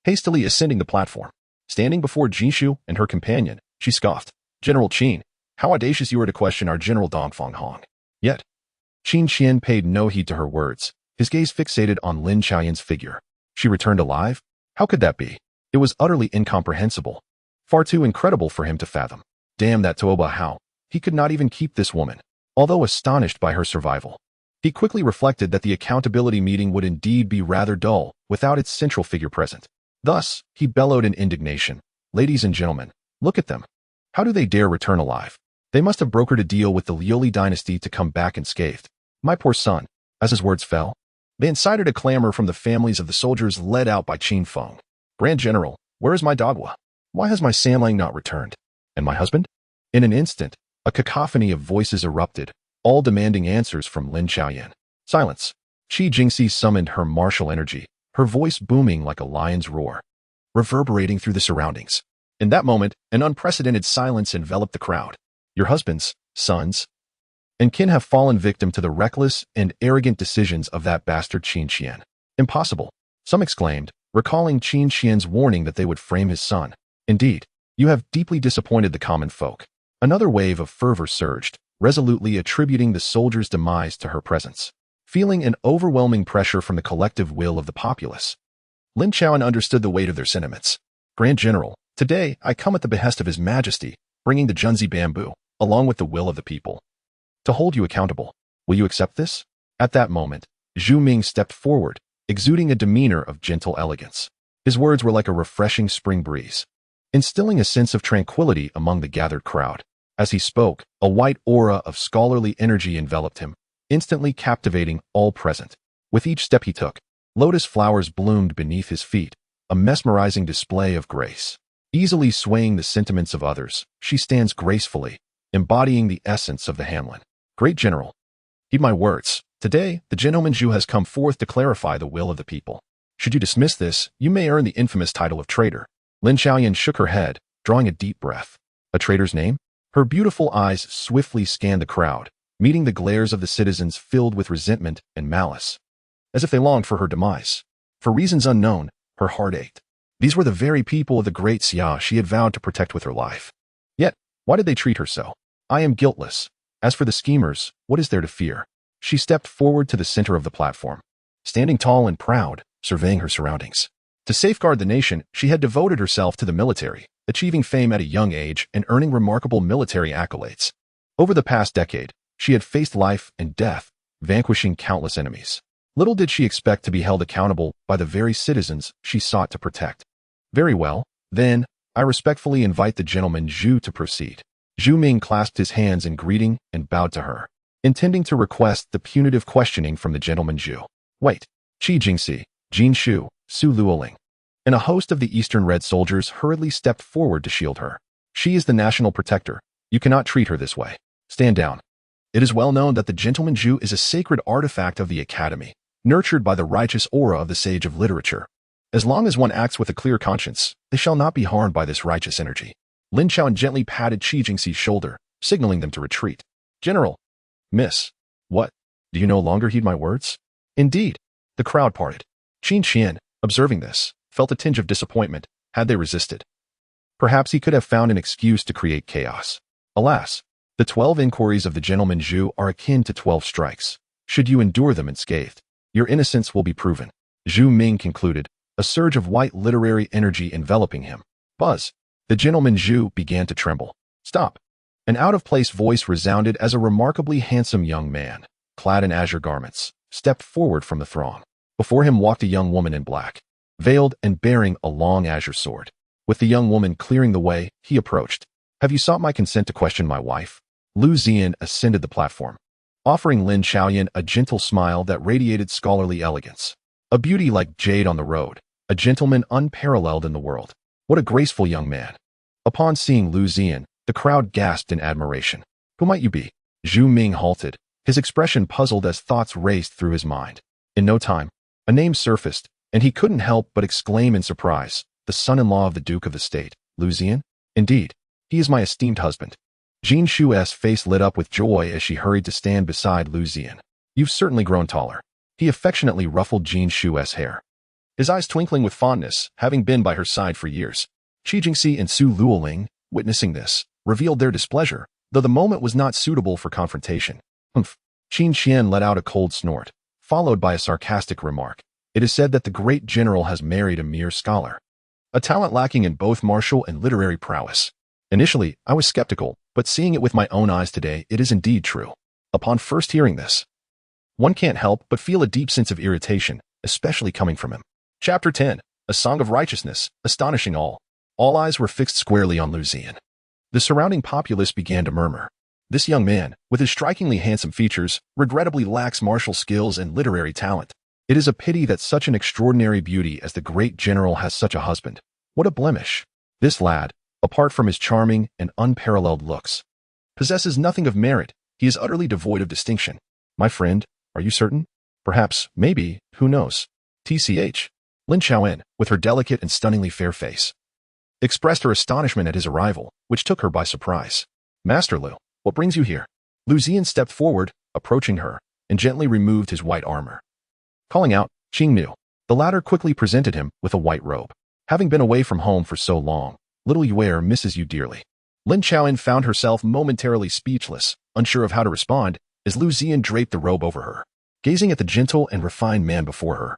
Hastily ascending the platform, standing before Jinshu and her companion, she scoffed. General Qin, how audacious you are to question our General Dongfang Hong. Yet, Qin Qian paid no heed to her words, his gaze fixated on Lin Qiaoyan's figure. She returned alive? How could that be? It was utterly incomprehensible. Far too incredible for him to fathom. Damn that Toba Hao. He could not even keep this woman. Although astonished by her survival, he quickly reflected that the accountability meeting would indeed be rather dull without its central figure present. Thus, he bellowed in indignation. Ladies and gentlemen, look at them. How do they dare return alive? They must have brokered a deal with the Liu Dynasty to come back unscathed. My poor son. As his words fell, they incited a clamor from the families of the soldiers led out by Qin Feng. Grand General, where is my Dagua? Why has my Samlang not returned? And my husband? In an instant, a cacophony of voices erupted, all demanding answers from Lin Qiaoyan. Silence. Qi Jingxi summoned her martial energy, her voice booming like a lion's roar, reverberating through the surroundings. In that moment, an unprecedented silence enveloped the crowd. Your husbands, sons, and Qin have fallen victim to the reckless and arrogant decisions of that bastard Qin Xian. Impossible, some exclaimed, recalling Qin Xian's warning that they would frame his son. Indeed, you have deeply disappointed the common folk. Another wave of fervor surged, resolutely attributing the soldier's demise to her presence. Feeling an overwhelming pressure from the collective will of the populace, Lin Chaoan understood the weight of their sentiments. Grand General, today I come at the behest of His Majesty, bringing the Junzi bamboo, along with the will of the people, to hold you accountable. Will you accept this? At that moment, Zhu Ming stepped forward, exuding a demeanor of gentle elegance. His words were like a refreshing spring breeze, instilling a sense of tranquility among the gathered crowd. As he spoke, a white aura of scholarly energy enveloped him, instantly captivating all present. With each step he took, lotus flowers bloomed beneath his feet, a mesmerizing display of grace. Easily swaying the sentiments of others, she stands gracefully, embodying the essence of the Hanlin. Great General, heed my words. Today, the gentleman Zhu has come forth to clarify the will of the people. Should you dismiss this, you may earn the infamous title of traitor. Lin Xiaoyan shook her head, drawing a deep breath. A traitor's name? Her beautiful eyes swiftly scanned the crowd, meeting the glares of the citizens filled with resentment and malice, as if they longed for her demise. For reasons unknown, her heart ached. These were the very people of the Great Xia she had vowed to protect with her life. Yet, why did they treat her so? I am guiltless. As for the schemers, what is there to fear? She stepped forward to the center of the platform, standing tall and proud, surveying her surroundings. To safeguard the nation, she had devoted herself to the military, achieving fame at a young age and earning remarkable military accolades. Over the past decade, she had faced life and death, vanquishing countless enemies. Little did she expect to be held accountable by the very citizens she sought to protect. Very well, then, I respectfully invite the gentleman Zhu to proceed. Zhu Ming clasped his hands in greeting and bowed to her, intending to request the punitive questioning from the gentleman Zhu. Wait, Qi Jingxi, Jin Shu, Su Luoling, and a host of the Eastern Red soldiers hurriedly stepped forward to shield her. She is the national protector. You cannot treat her this way. Stand down. It is well known that the gentleman Zhu is a sacred artifact of the Academy, nurtured by the righteous aura of the sage of literature. As long as one acts with a clear conscience, they shall not be harmed by this righteous energy. Lin Chaoan gently patted Qi Jingxi's shoulder, signaling them to retreat. General. Miss. What? Do you no longer heed my words? Indeed. The crowd parted. Qin Qian, observing this, felt a tinge of disappointment had they resisted. Perhaps he could have found an excuse to create chaos. Alas, the 12 inquiries of the gentleman Zhu are akin to 12 strikes. Should you endure them unscathed, your innocence will be proven. Zhu Ming concluded, a surge of white literary energy enveloping him. Buzz. The gentleman Zhu began to tremble. Stop. An out-of-place voice resounded as a remarkably handsome young man, clad in azure garments, stepped forward from the throng. Before him walked a young woman in black, veiled and bearing a long azure sword. With the young woman clearing the way, he approached. Have you sought my consent to question my wife? Liu Ziyan ascended the platform, offering Lin Xiaoyan a gentle smile that radiated scholarly elegance. A beauty like jade on the road, a gentleman unparalleled in the world. What a graceful young man. Upon seeing Liu Ziyan, the crowd gasped in admiration. Who might you be? Zhu Ming halted, his expression puzzled as thoughts raced through his mind. In no time, a name surfaced, and he couldn't help but exclaim in surprise, the son-in-law of the Duke of the State, Liu Ziyan? Indeed, he is my esteemed husband. Jin Shu's face lit up with joy as she hurried to stand beside Liu Ziyan. You've certainly grown taller. He affectionately ruffled Jin Shu's hair, his eyes twinkling with fondness, having been by her side for years. Qi Jingxi and Su Luoling, witnessing this, revealed their displeasure, though the moment was not suitable for confrontation. Humph. Qin Qian let out a cold snort, followed by a sarcastic remark. It is said that the great general has married a mere scholar, a talent lacking in both martial and literary prowess. Initially, I was skeptical, but seeing it with my own eyes today, it is indeed true. Upon first hearing this, one can't help but feel a deep sense of irritation, especially coming from him. Chapter 10, A Song of Righteousness, astonishing all. All eyes were fixed squarely on Liu Ziyan. The surrounding populace began to murmur. This young man, with his strikingly handsome features, regrettably lacks martial skills and literary talent. It is a pity that such an extraordinary beauty as the great general has such a husband. What a blemish. This lad, apart from his charming and unparalleled looks, possesses nothing of merit. He is utterly devoid of distinction. My friend, are you certain? Perhaps, maybe, who knows? TCH. Lin Xiaoyan, with her delicate and stunningly fair face, expressed her astonishment at his arrival, which took her by surprise. Master Liu, what brings you here? Liu Ziyan stepped forward, approaching her, and gently removed his white armor. Calling out, "Qingnu," the latter quickly presented him with a white robe. "Having been away from home for so long, little Yuer misses you dearly." Lin Chaoyin found herself momentarily speechless, unsure of how to respond, as Liu Ziyan draped the robe over her. Gazing at the gentle and refined man before her,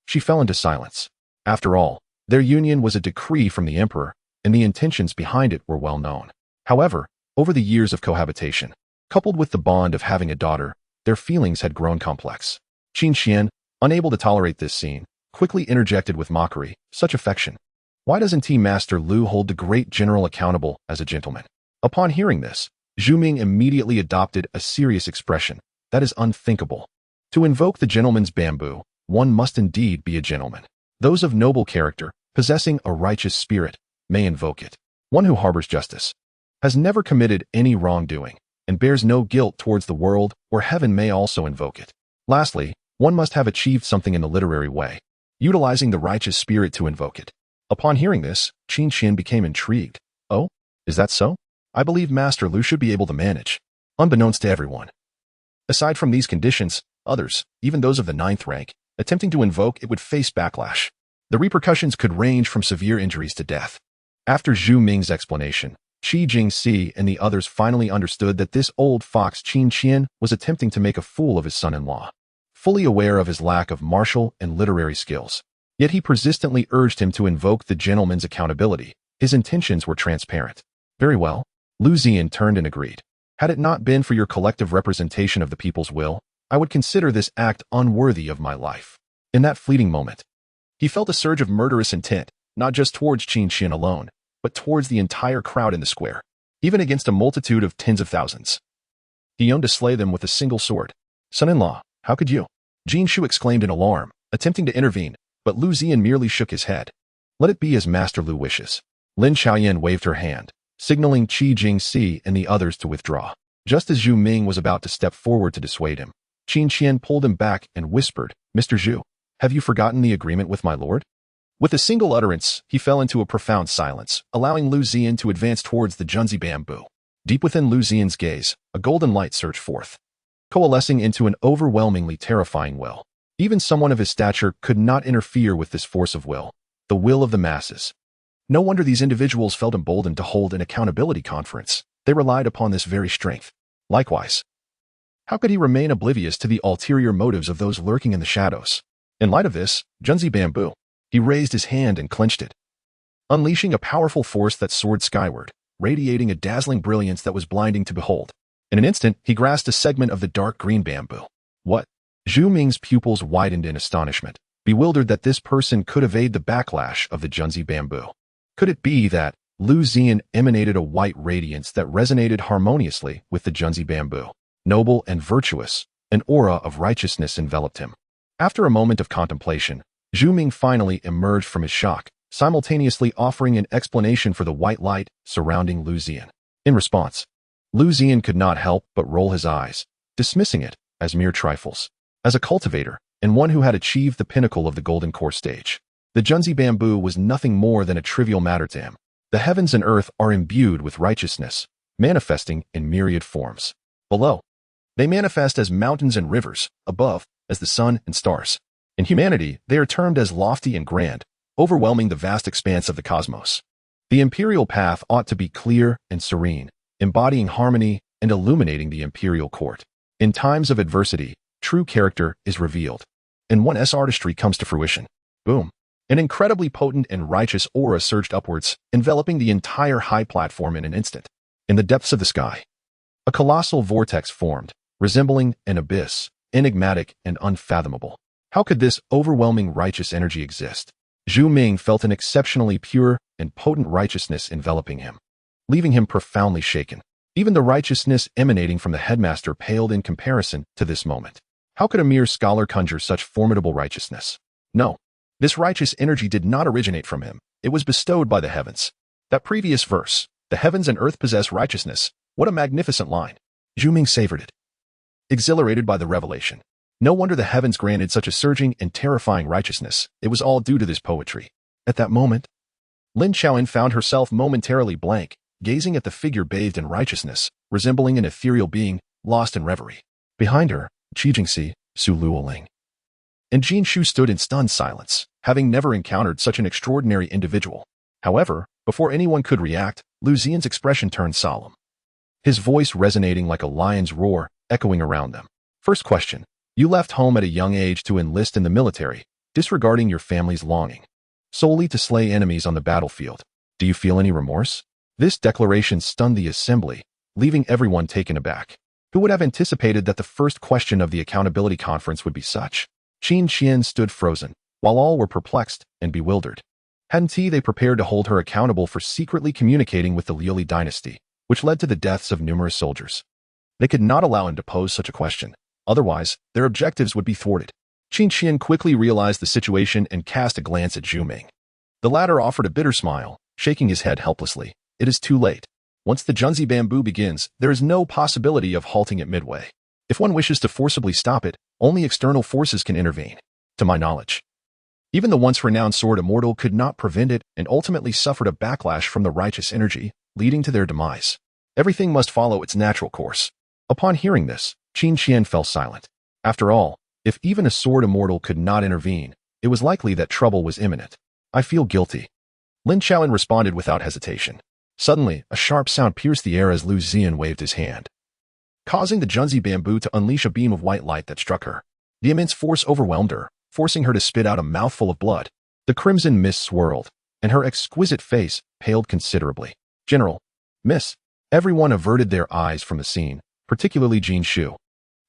she fell into silence. After all, their union was a decree from the emperor, and the intentions behind it were well known. However, over the years of cohabitation, coupled with the bond of having a daughter, their feelings had grown complex. Qin Xian, unable to tolerate this scene, quickly interjected with mockery, "Such affection. Why doesn't Tea Master Liu hold the great general accountable as a gentleman?" Upon hearing this, Zhu Ming immediately adopted a serious expression. "That is unthinkable. To invoke the gentleman's bamboo, one must indeed be a gentleman. Those of noble character, possessing a righteous spirit, may invoke it. One who harbors justice, has never committed any wrongdoing, and bears no guilt towards the world or heaven may also invoke it. Lastly, one must have achieved something in the literary way, utilizing the righteous spirit to invoke it." Upon hearing this, Qin Xian became intrigued. "Oh, is that so? I believe Master Liu should be able to manage." Unbeknownst to everyone, aside from these conditions, others, even those of the 9th rank, attempting to invoke it would face backlash. The repercussions could range from severe injuries to death. After Zhu Ming's explanation, Qi Jingxi and the others finally understood that this old fox Qin Qian was attempting to make a fool of his son-in-law. Fully aware of his lack of martial and literary skills, yet he persistently urged him to invoke the gentleman's accountability. His intentions were transparent. "Very well." Liu Ziyan turned and agreed. "Had it not been for your collective representation of the people's will, I would consider this act unworthy of my life." In that fleeting moment, he felt a surge of murderous intent, not just towards Qin Qian alone, but towards the entire crowd in the square, even against a multitude of tens of thousands. He yearned to slay them with a single sword. "Son-in-law, how could you?" Jin Shu exclaimed in alarm, attempting to intervene, but Liu Ziyan merely shook his head. "Let it be as Master Liu wishes." Lin Chaoyin waved her hand, signaling Qi Jingxi and the others to withdraw. Just as Zhu Ming was about to step forward to dissuade him, Qin Qian pulled him back and whispered, "Mr. Zhu, have you forgotten the agreement with my lord?" With a single utterance, he fell into a profound silence, allowing Liu Ziyan to advance towards the Junzi bamboo. Deep within Liu Ziyan's gaze, a golden light surged forth, coalescing into an overwhelmingly terrifying will. Even someone of his stature could not interfere with this force of will, the will of the masses. No wonder these individuals felt emboldened to hold an accountability conference. They relied upon this very strength. Likewise, how could he remain oblivious to the ulterior motives of those lurking in the shadows? In light of this, Junzi bamboo, he raised his hand and clenched it, unleashing a powerful force that soared skyward, radiating a dazzling brilliance that was blinding to behold. In an instant, he grasped a segment of the dark green bamboo. What? Zhu Ming's pupils widened in astonishment, bewildered that this person could evade the backlash of the Junzi bamboo. Could it be that Liu Ziyan emanated a white radiance that resonated harmoniously with the Junzi bamboo? Noble and virtuous, an aura of righteousness enveloped him. After a moment of contemplation, Zhu Ming finally emerged from his shock, simultaneously offering an explanation for the white light surrounding Liu Ziyan. In response, Liu Ziyan could not help but roll his eyes, dismissing it as mere trifles. As a cultivator, and one who had achieved the pinnacle of the golden core stage, the Junzi bamboo was nothing more than a trivial matter to him. The heavens and earth are imbued with righteousness, manifesting in myriad forms. Below, they manifest as mountains and rivers; above, as the sun and stars. In humanity, they are termed as lofty and grand, overwhelming the vast expanse of the cosmos. The imperial path ought to be clear and serene, embodying harmony and illuminating the imperial court. In times of adversity, true character is revealed, and one's artistry comes to fruition. Boom. An incredibly potent and righteous aura surged upwards, enveloping the entire high platform in an instant. In the depths of the sky, a colossal vortex formed, resembling an abyss, enigmatic and unfathomable. How could this overwhelming righteous energy exist? Zhu Ming felt an exceptionally pure and potent righteousness enveloping him, leaving him profoundly shaken. Even the righteousness emanating from the headmaster paled in comparison to this moment. How could a mere scholar conjure such formidable righteousness? No, this righteous energy did not originate from him. It was bestowed by the heavens. That previous verse, "The heavens and earth possess righteousness," what a magnificent line. Zhu Ming savored it, exhilarated by the revelation. No wonder the heavens granted such a surging and terrifying righteousness. It was all due to this poetry. At that moment, Lin Chaoyin found herself momentarily blank, gazing at the figure bathed in righteousness, resembling an ethereal being, lost in reverie. Behind her, Qi Su Luoling, and Jin Shu stood in stunned silence, having never encountered such an extraordinary individual. However, before anyone could react, Liu Ziyan's expression turned solemn, his voice resonating like a lion's roar, echoing around them. First question. You left home at a young age to enlist in the military, disregarding your family's longing, solely to slay enemies on the battlefield. Do you feel any remorse? This declaration stunned the assembly, leaving everyone taken aback. Who would have anticipated that the first question of the accountability conference would be such? Qin Qian stood frozen, while all were perplexed and bewildered. Hadn't they prepared to hold her accountable for secretly communicating with the Liu Dynasty, which led to the deaths of numerous soldiers? They could not allow him to pose such a question. Otherwise, their objectives would be thwarted. Qin Qian quickly realized the situation and cast a glance at Zhu Ming. The latter offered a bitter smile, shaking his head helplessly. It is too late. Once the Junzi bamboo begins, there is no possibility of halting it midway. If one wishes to forcibly stop it, only external forces can intervene, to my knowledge. Even the once renowned sword immortal could not prevent it and ultimately suffered a backlash from the righteous energy, leading to their demise. Everything must follow its natural course. Upon hearing this, Qin Qian fell silent. After all, if even a sword immortal could not intervene, it was likely that trouble was imminent. I feel guilty. Lin Chaoan responded without hesitation. Suddenly, a sharp sound pierced the air as Liu Ziyan waved his hand, causing the Junzi bamboo to unleash a beam of white light that struck her. The immense force overwhelmed her, forcing her to spit out a mouthful of blood. The crimson mist swirled, and her exquisite face paled considerably. General, Miss. Everyone averted their eyes from the scene, particularly Jin Shu,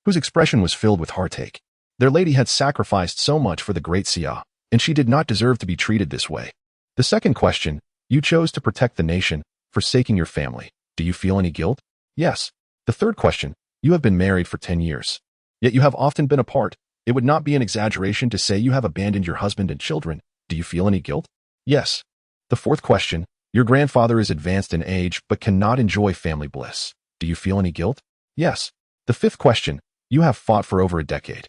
whose expression was filled with heartache. Their lady had sacrificed so much for the Great Xia, and she did not deserve to be treated this way. The second question. You chose to protect the nation, forsaking your family. Do you feel any guilt? Yes. The third question. You have been married for 10 years. Yet you have often been apart. It would not be an exaggeration to say you have abandoned your husband and children. Do you feel any guilt? Yes. The fourth question. Your grandfather is advanced in age but cannot enjoy family bliss. Do you feel any guilt? Yes. The fifth question. You have fought for over a decade.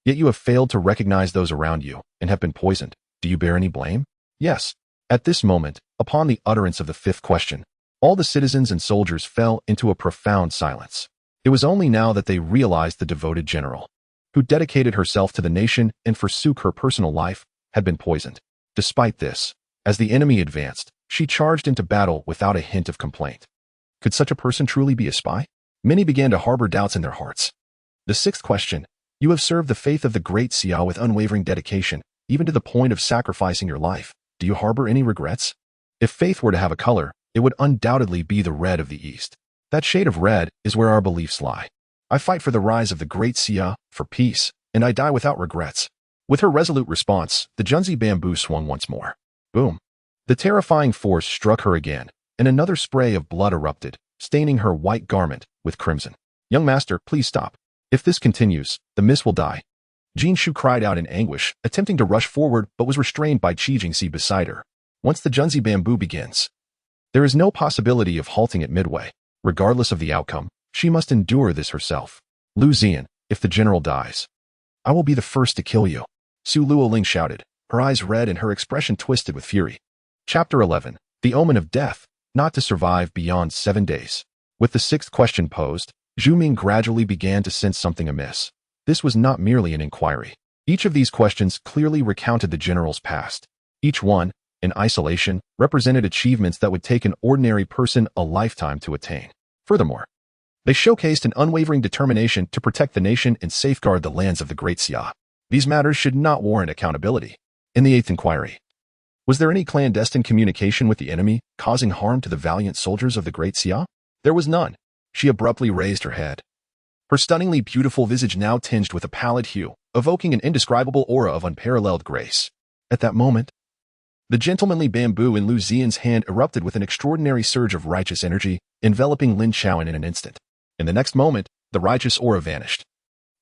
Yet you have failed to recognize those around you and have been poisoned. Do you bear any blame? Yes. At this moment, upon the utterance of the fifth question, all the citizens and soldiers fell into a profound silence. It was only now that they realized the devoted general, who dedicated herself to the nation and forsook her personal life, had been poisoned. Despite this, as the enemy advanced, she charged into battle without a hint of complaint. Could such a person truly be a spy? Many began to harbor doubts in their hearts. The sixth question. You have served the faith of the Great Xia with unwavering dedication, even to the point of sacrificing your life. Do you harbor any regrets? If faith were to have a color, it would undoubtedly be the red of the East. That shade of red is where our beliefs lie. I fight for the rise of the Great Xia, for peace, and I die without regrets. With her resolute response, the Junzi bamboo swung once more. Boom. The terrifying force struck her again, and another spray of blood erupted, staining her white garment with crimson. Young master, please stop. If this continues, the miss will die. Jin Shu cried out in anguish, attempting to rush forward but was restrained by Qi Jingxi beside her. Once the Junzi bamboo begins, there is no possibility of halting it midway. Regardless of the outcome, she must endure this herself. Liu Ziyan, if the general dies, I will be the first to kill you. Su Luoling shouted, her eyes red and her expression twisted with fury. Chapter 11. The Omen of Death, not to survive beyond 7 days. With the sixth question posed, Zhu Ming gradually began to sense something amiss. This was not merely an inquiry. Each of these questions clearly recounted the general's past. Each one, in isolation, represented achievements that would take an ordinary person a lifetime to attain. Furthermore, they showcased an unwavering determination to protect the nation and safeguard the lands of the Great Xia. These matters should not warrant accountability. In the eighth inquiry, was there any clandestine communication with the enemy, causing harm to the valiant soldiers of the Great Xia? There was none. She abruptly raised her head, her stunningly beautiful visage now tinged with a pallid hue, evoking an indescribable aura of unparalleled grace. At that moment, the gentlemanly bamboo in Liu Ziyan's hand erupted with an extraordinary surge of righteous energy, enveloping Lin Chaoan in an instant. In the next moment, the righteous aura vanished.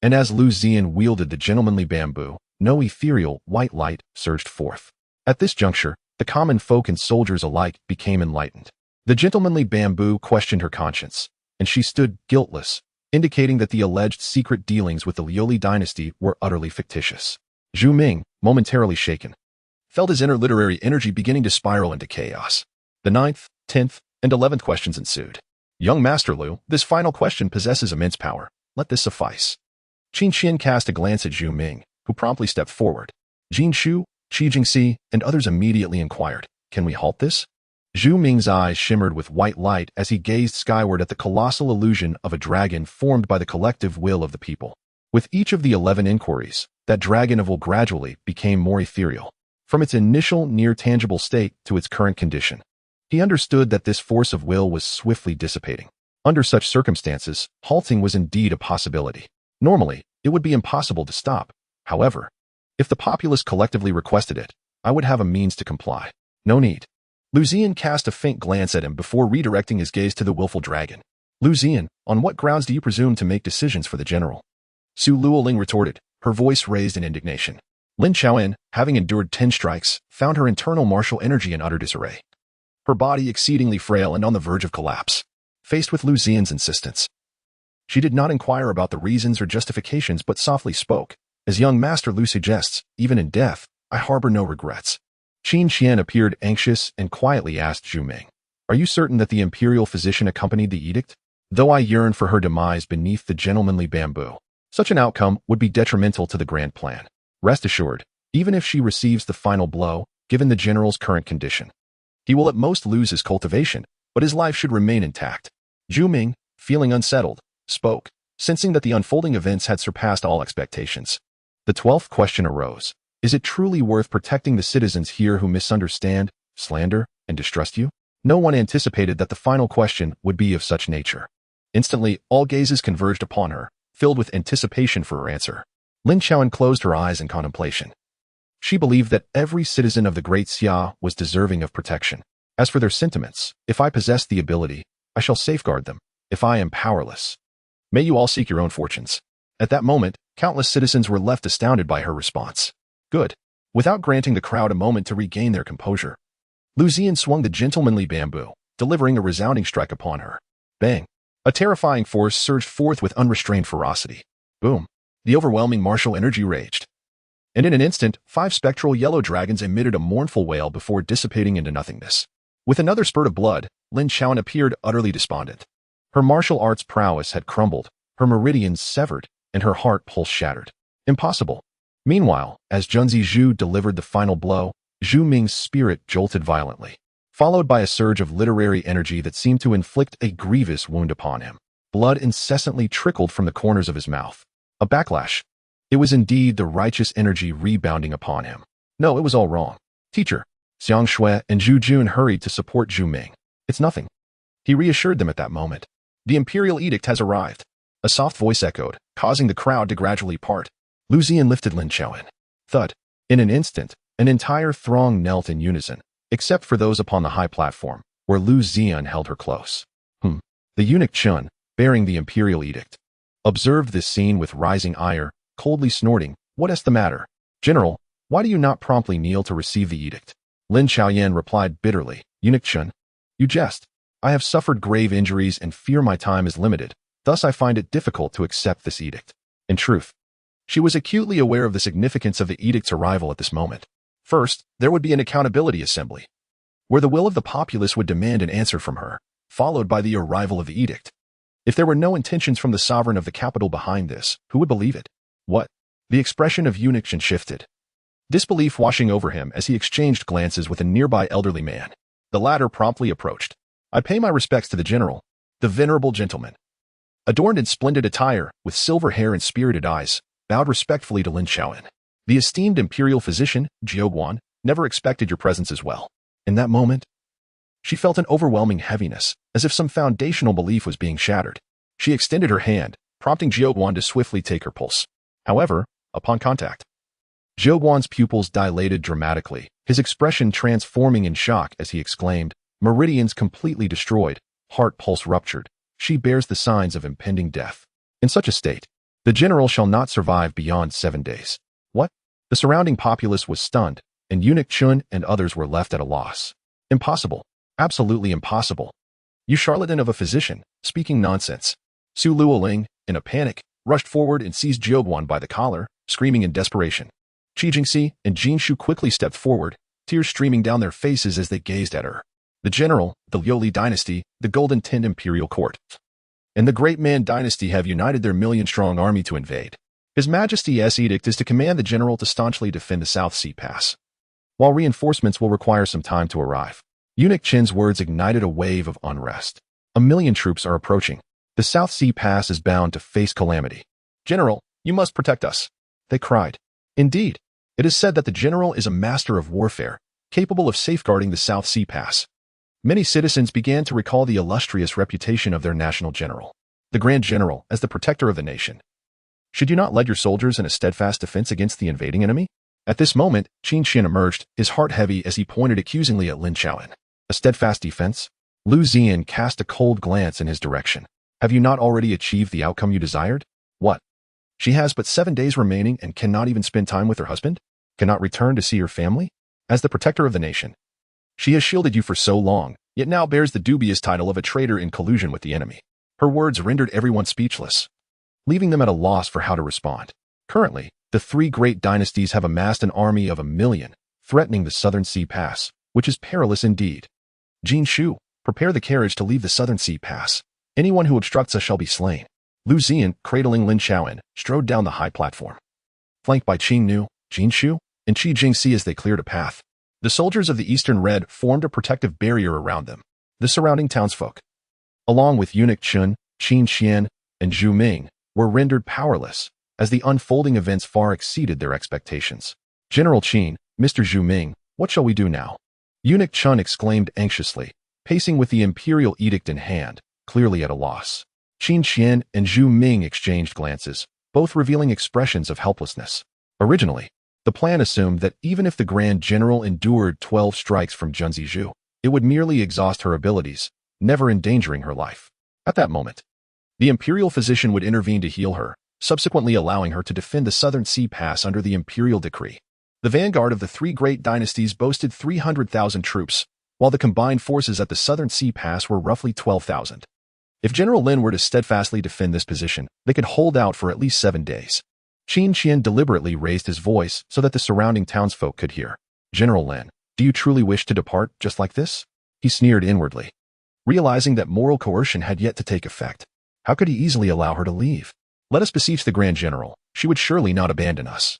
And as Liu Ziyan wielded the gentlemanly bamboo, no ethereal, white light surged forth. At this juncture, the common folk and soldiers alike became enlightened. The gentlemanly bamboo questioned her conscience, and she stood guiltless, indicating that the alleged secret dealings with the Liu Dynasty were utterly fictitious. Zhu Ming, momentarily shaken, felt his inner literary energy beginning to spiral into chaos. The 9th, 10th, and 11th questions ensued. Young Master Liu, this final question possesses immense power. Let this suffice. Qin Qian cast a glance at Zhu Ming, who promptly stepped forward. Jin Shu, Qi Jingxi, and others immediately inquired, "Can we halt this?" Zhu Ming's eyes shimmered with white light as he gazed skyward at the colossal illusion of a dragon formed by the collective will of the people. With each of the 11 inquiries, that dragon of will gradually became more ethereal, from its initial near-tangible state to its current condition. He understood that this force of will was swiftly dissipating. Under such circumstances, halting was indeed a possibility. Normally, it would be impossible to stop. However, if the populace collectively requested it, I would have a means to comply. No need. Liu Ziyan cast a faint glance at him before redirecting his gaze to the willful dragon. Liu Ziyan, on what grounds do you presume to make decisions for the general? Su Luoling retorted, her voice raised in indignation. Lin Xiaoan, having endured 10 strikes, found her internal martial energy in utter disarray. Her body exceedingly frail and on the verge of collapse. Faced with Liu Ziyan's insistence, she did not inquire about the reasons or justifications but softly spoke. As young Master Liu suggests, even in death, I harbor no regrets. Qin Qian appeared anxious and quietly asked Zhu Ming, "Are you certain that the imperial physician accompanied the edict? Though I yearn for her demise beneath the gentlemanly bamboo, such an outcome would be detrimental to the grand plan. Rest assured, even if she receives the final blow, given the general's current condition, he will at most lose his cultivation, but his life should remain intact." Zhu Ming, feeling unsettled, spoke, sensing that the unfolding events had surpassed all expectations. The 12th question arose. Is it truly worth protecting the citizens here who misunderstand, slander, and distrust you? No one anticipated that the final question would be of such nature. Instantly, all gazes converged upon her, filled with anticipation for her answer. Lin Xiaoan closed her eyes in contemplation. She believed that every citizen of the Great Xia was deserving of protection. As for their sentiments, if I possess the ability, I shall safeguard them. If I am powerless, may you all seek your own fortunes. At that moment, countless citizens were left astounded by her response. Good. Without granting the crowd a moment to regain their composure, Liu Ziyan swung the gentlemanly bamboo, delivering a resounding strike upon her. Bang! A terrifying force surged forth with unrestrained ferocity. Boom! The overwhelming martial energy raged. And in an instant, 5 spectral yellow dragons emitted a mournful wail before dissipating into nothingness. With another spurt of blood, Lin Xiaoan appeared utterly despondent. Her martial arts prowess had crumbled, her meridians severed, and her heart pulse shattered. Impossible. Meanwhile, as Junzi Zhu delivered the final blow, Zhu Ming's spirit jolted violently, followed by a surge of literary energy that seemed to inflict a grievous wound upon him. Blood incessantly trickled from the corners of his mouth. A backlash. It was indeed the righteous energy rebounding upon him. No, it was all wrong. Teacher, Xiang Shui and Zhu Jun hurried to support Zhu Ming. It's nothing. He reassured them at that moment. The imperial edict has arrived. A soft voice echoed, causing the crowd to gradually part. Liu Ziyan lifted Lin Xiaoan. Thud. In an instant, an entire throng knelt in unison, except for those upon the high platform, where Liu Ziyan held her close. The eunuch Chun, bearing the imperial edict, observed this scene with rising ire, coldly snorting, "What is the matter? General, why do you not promptly kneel to receive the edict?" Lin Xiaoyan replied bitterly, "Eunuch Chun, you jest. I have suffered grave injuries and fear my time is limited, thus I find it difficult to accept this edict." In truth, she was acutely aware of the significance of the edict's arrival at this moment. First, there would be an accountability assembly, where the will of the populace would demand an answer from her, followed by the arrival of the edict. If there were no intentions from the sovereign of the capital behind this, who would believe it? What? The expression of eunuch Chen shifted, disbelief washing over him as he exchanged glances with a nearby elderly man. The latter promptly approached. "I pay my respects to the general." The venerable gentleman, adorned in splendid attire, with silver hair and spirited eyes, bowed respectfully to Lin Xiaoan. "The esteemed imperial physician, Jiuguan, never expected your presence as well." In that moment, she felt an overwhelming heaviness, as if some foundational belief was being shattered. She extended her hand, prompting Jiuguan to swiftly take her pulse. However, upon contact, Jiuguan's pupils dilated dramatically, his expression transforming in shock as he exclaimed, "Meridians completely destroyed, heart pulse ruptured. She bears the signs of impending death. In such a state, the general shall not survive beyond 7 days." What? The surrounding populace was stunned, and eunuch Chun and others were left at a loss. Impossible. Absolutely impossible. You charlatan of a physician, speaking nonsense. Su Luoling, in a panic, rushed forward and seized Jiuguan by the collar, screaming in desperation. Qi Jingxi and Jin Shu quickly stepped forward, tears streaming down their faces as they gazed at her. The general, the Liu Dynasty, the Golden-Tinned Imperial Court, and the Great Man Dynasty have united their million-strong army to invade. His Majesty's edict is to command the general to staunchly defend the South Sea Pass, while reinforcements will require some time to arrive. Eunuch Qin's words ignited a wave of unrest. 1,000,000 troops are approaching. The South Sea Pass is bound to face calamity. General, you must protect us, they cried. Indeed, it is said that the general is a master of warfare, capable of safeguarding the South Sea Pass. Many citizens began to recall the illustrious reputation of their national general, the Grand General, as the protector of the nation. Should you not lead your soldiers in a steadfast defense against the invading enemy? At this moment, Qin Xian emerged, his heart heavy as he pointed accusingly at Lin Xiaoyan. A steadfast defense? Liu Ziyan cast a cold glance in his direction. Have you not already achieved the outcome you desired? What? She has but 7 days remaining and cannot even spend time with her husband? Cannot return to see her family? As the protector of the nation, she has shielded you for so long, yet now bears the dubious title of a traitor in collusion with the enemy. Her words rendered everyone speechless, leaving them at a loss for how to respond. Currently, the 3 great dynasties have amassed an army of 1,000,000, threatening the Southern Sea Pass, which is perilous indeed. Jin Shu, prepare the carriage to leave the Southern Sea Pass. Anyone who obstructs us shall be slain. Liu Ziyan, cradling Lin Xiaoyan, strode down the high platform, flanked by Qin Nu, Jin Shu, and Qi Jingxi as they cleared a path. The soldiers of the Eastern Red formed a protective barrier around them. The surrounding townsfolk, along with Eunuch Qin, Qin Xian, and Zhu Ming, were rendered powerless, as the unfolding events far exceeded their expectations. General Qin, Mr. Zhu Ming, what shall we do now? Eunuch Qin exclaimed anxiously, pacing with the imperial edict in hand, clearly at a loss. Qin Xian and Zhu Ming exchanged glances, both revealing expressions of helplessness. Originally, the plan assumed that even if the Grand General endured 12 strikes from Junzi Zhu, it would merely exhaust her abilities, never endangering her life. At that moment, the imperial physician would intervene to heal her, subsequently allowing her to defend the Southern Sea Pass under the imperial decree. The vanguard of the 3 great dynasties boasted 300,000 troops, while the combined forces at the Southern Sea Pass were roughly 12,000. If General Lin were to steadfastly defend this position, they could hold out for at least 7 days. Qin Xian deliberately raised his voice so that the surrounding townsfolk could hear. General Lin, do you truly wish to depart just like this? He sneered inwardly, realizing that moral coercion had yet to take effect. How could he easily allow her to leave? Let us beseech the Grand General. She would surely not abandon us.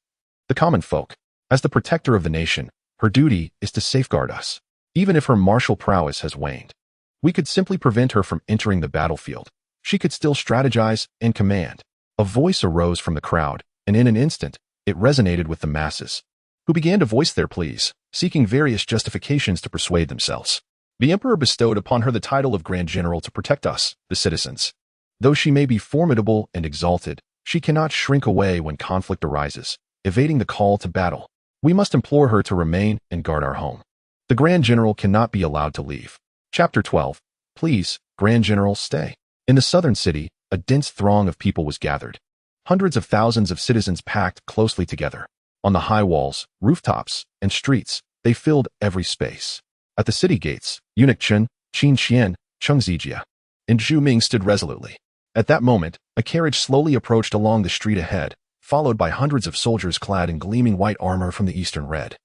The common folk, as the protector of the nation, her duty is to safeguard us. Even if her martial prowess has waned, we could simply prevent her from entering the battlefield. She could still strategize and command. A voice arose from the crowd, and in an instant, it resonated with the masses, who began to voice their pleas, seeking various justifications to persuade themselves. The emperor bestowed upon her the title of Grand General to protect us, the citizens. Though she may be formidable and exalted, she cannot shrink away when conflict arises, evading the call to battle. We must implore her to remain and guard our home. The Grand General cannot be allowed to leave. Chapter 12. Please, Grand General, stay. In the southern city, a dense throng of people was gathered. Hundreds of thousands of citizens packed closely together. On the high walls, rooftops, and streets, they filled every space. At the city gates, Eunuch Qin, Qin Xian, Cheng Zijia, and Zhu Ming stood resolutely. At that moment, a carriage slowly approached along the street ahead, followed by hundreds of soldiers clad in gleaming white armor from the Eastern Red,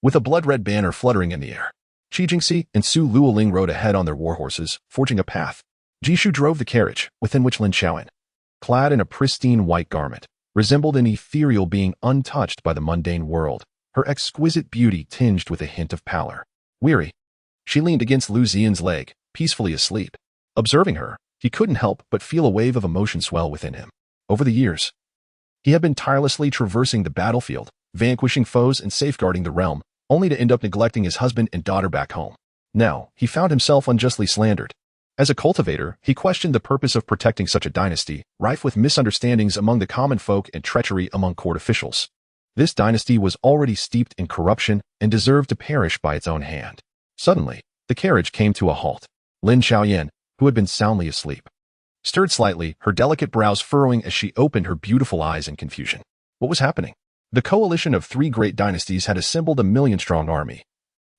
with a blood-red banner fluttering in the air. Qi Jingxi and Su Luoling rode ahead on their warhorses, forging a path. Jishu drove the carriage, within which Lin Xiaoyan, clad in a pristine white garment, resembled an ethereal being untouched by the mundane world, her exquisite beauty tinged with a hint of pallor. Weary, she leaned against Liu Ziyan's leg, peacefully asleep. Observing her, he couldn't help but feel a wave of emotion swell within him. Over the years, he had been tirelessly traversing the battlefield, vanquishing foes and safeguarding the realm, only to end up neglecting his husband and daughter back home. Now, he found himself unjustly slandered. As a cultivator, he questioned the purpose of protecting such a dynasty, rife with misunderstandings among the common folk and treachery among court officials. This dynasty was already steeped in corruption and deserved to perish by its own hand. Suddenly, the carriage came to a halt. Lin Xiaoyan, who had been soundly asleep, stirred slightly, her delicate brows furrowing as she opened her beautiful eyes in confusion. What was happening? The coalition of 3 great dynasties had assembled a 1,000,000-strong army,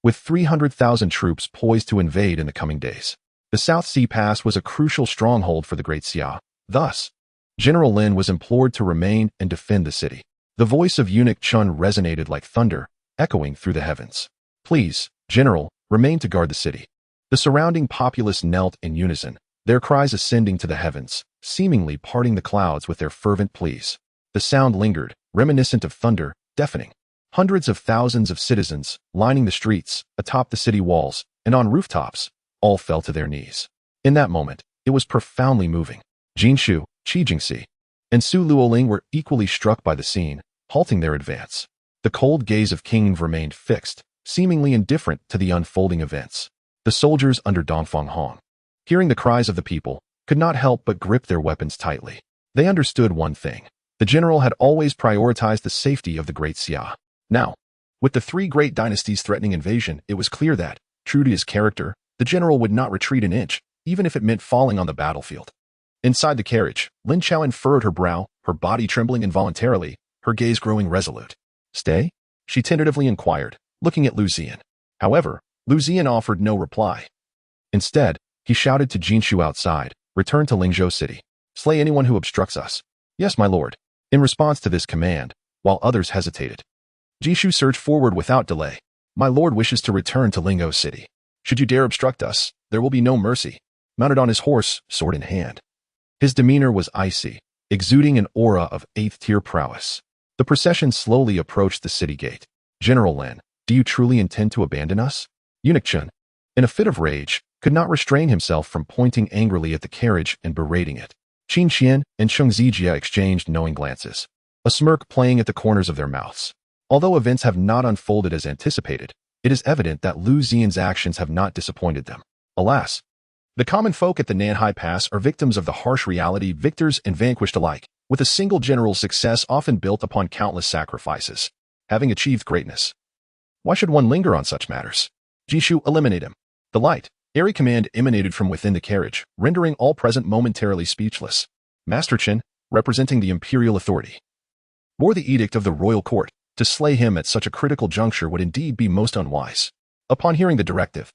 with 300,000 troops poised to invade in the coming days. The South Sea Pass was a crucial stronghold for the Great Xia. Thus, General Lin was implored to remain and defend the city. The voice of Eunuch Qin resonated like thunder, echoing through the heavens. Please, General, remain to guard the city. The surrounding populace knelt in unison, their cries ascending to the heavens, seemingly parting the clouds with their fervent pleas. The sound lingered, reminiscent of thunder, deafening. Hundreds of thousands of citizens, lining the streets, atop the city walls, and on rooftops, all fell to their knees. In that moment, it was profoundly moving. Jinshu, Qi Jingxi, and Su Luoling were equally struck by the scene, halting their advance. The cold gaze of King remained fixed, seemingly indifferent to the unfolding events. The soldiers under Dongfang Hong, hearing the cries of the people, could not help but grip their weapons tightly. They understood one thing. The general had always prioritized the safety of the Great Xia. Now, with the three great dynasties threatening invasion, it was clear that, true to his character, the general would not retreat an inch, even if it meant falling on the battlefield. Inside the carriage, Lin Chao furrowed her brow, her body trembling involuntarily, her gaze growing resolute. "Stay?" she tentatively inquired, looking at Liu Ziyan. However, Liu Ziyan offered no reply. Instead, he shouted to Jinshu outside, "Return to Lingzhou City. Slay anyone who obstructs us." "Yes, my lord." In response to this command, while others hesitated, Jinshu surged forward without delay. "My lord wishes to return to Lingzhou City. Should you dare obstruct us, there will be no mercy." Mounted on his horse, sword in hand, his demeanor was icy, exuding an aura of 8th-tier prowess. The procession slowly approached the city gate. "General Lin, do you truly intend to abandon us?" Eunuch Chun, in a fit of rage, could not restrain himself from pointing angrily at the carriage and berating it. Qin Qian and Cheng Zijia exchanged knowing glances, a smirk playing at the corners of their mouths. Although events have not unfolded as anticipated, it is evident that Liu Ziyan's actions have not disappointed them. Alas, the common folk at the Nanhai Pass are victims of the harsh reality, victors and vanquished alike, with a single general's success often built upon countless sacrifices. Having achieved greatness, why should one linger on such matters? Jishu, eliminate him. The light, airy command emanated from within the carriage, rendering all present momentarily speechless. Master Chen, representing the imperial authority, bore the edict of the royal court. To slay him at such a critical juncture would indeed be most unwise. Upon hearing the directive,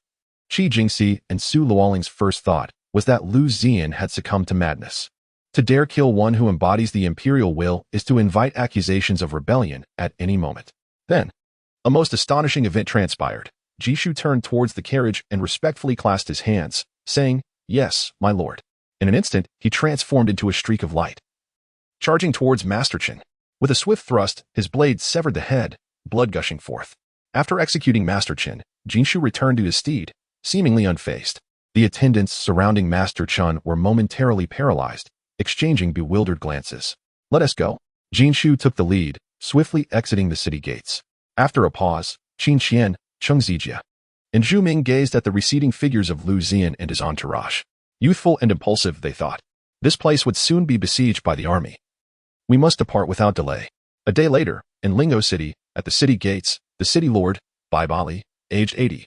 Qi Jingxi and Su Luoling's first thought was that Liu Ziyan had succumbed to madness. To dare kill one who embodies the imperial will is to invite accusations of rebellion at any moment. Then, a most astonishing event transpired. Jishu turned towards the carriage and respectfully clasped his hands, saying, "Yes, my lord." In an instant, he transformed into a streak of light, charging towards Master Chen. With a swift thrust, his blade severed the head, blood gushing forth. After executing Master Chen, Jinshu returned to his steed, seemingly unfazed. The attendants surrounding Master Chen were momentarily paralyzed, exchanging bewildered glances. "Let us go." Jinshu took the lead, swiftly exiting the city gates. After a pause, Qin Qian, Cheng Zijia, and Zhu Ming gazed at the receding figures of Liu Ziyan and his entourage. Youthful and impulsive, they thought. This place would soon be besieged by the army. We must depart without delay. A day later, in Lingzhou City, at the city gates, the city lord, Baiyi, aged 80,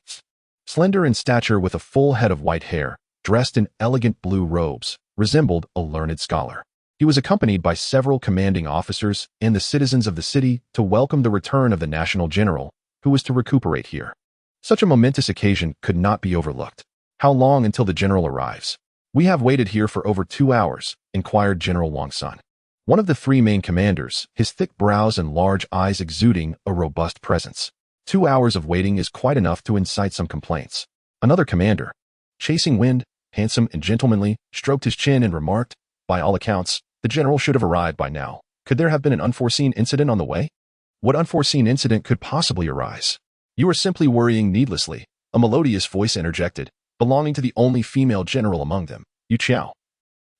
slender in stature with a full head of white hair, dressed in elegant blue robes, resembled a learned scholar. He was accompanied by several commanding officers and the citizens of the city to welcome the return of the national general, who was to recuperate here. Such a momentous occasion could not be overlooked. "How long until the general arrives?" "We have waited here for over 2 hours, inquired General Wang Sun, one of the three main commanders, his thick brows and large eyes exuding a robust presence. 2 hours of waiting is quite enough to incite some complaints. Another commander, Chasing Wind, handsome and gentlemanly, stroked his chin and remarked, "By all accounts, the general should have arrived by now. Could there have been an unforeseen incident on the way?" "What unforeseen incident could possibly arise?" "You are simply worrying needlessly," a melodious voice interjected, belonging to the only female general among them, Yu Qiao,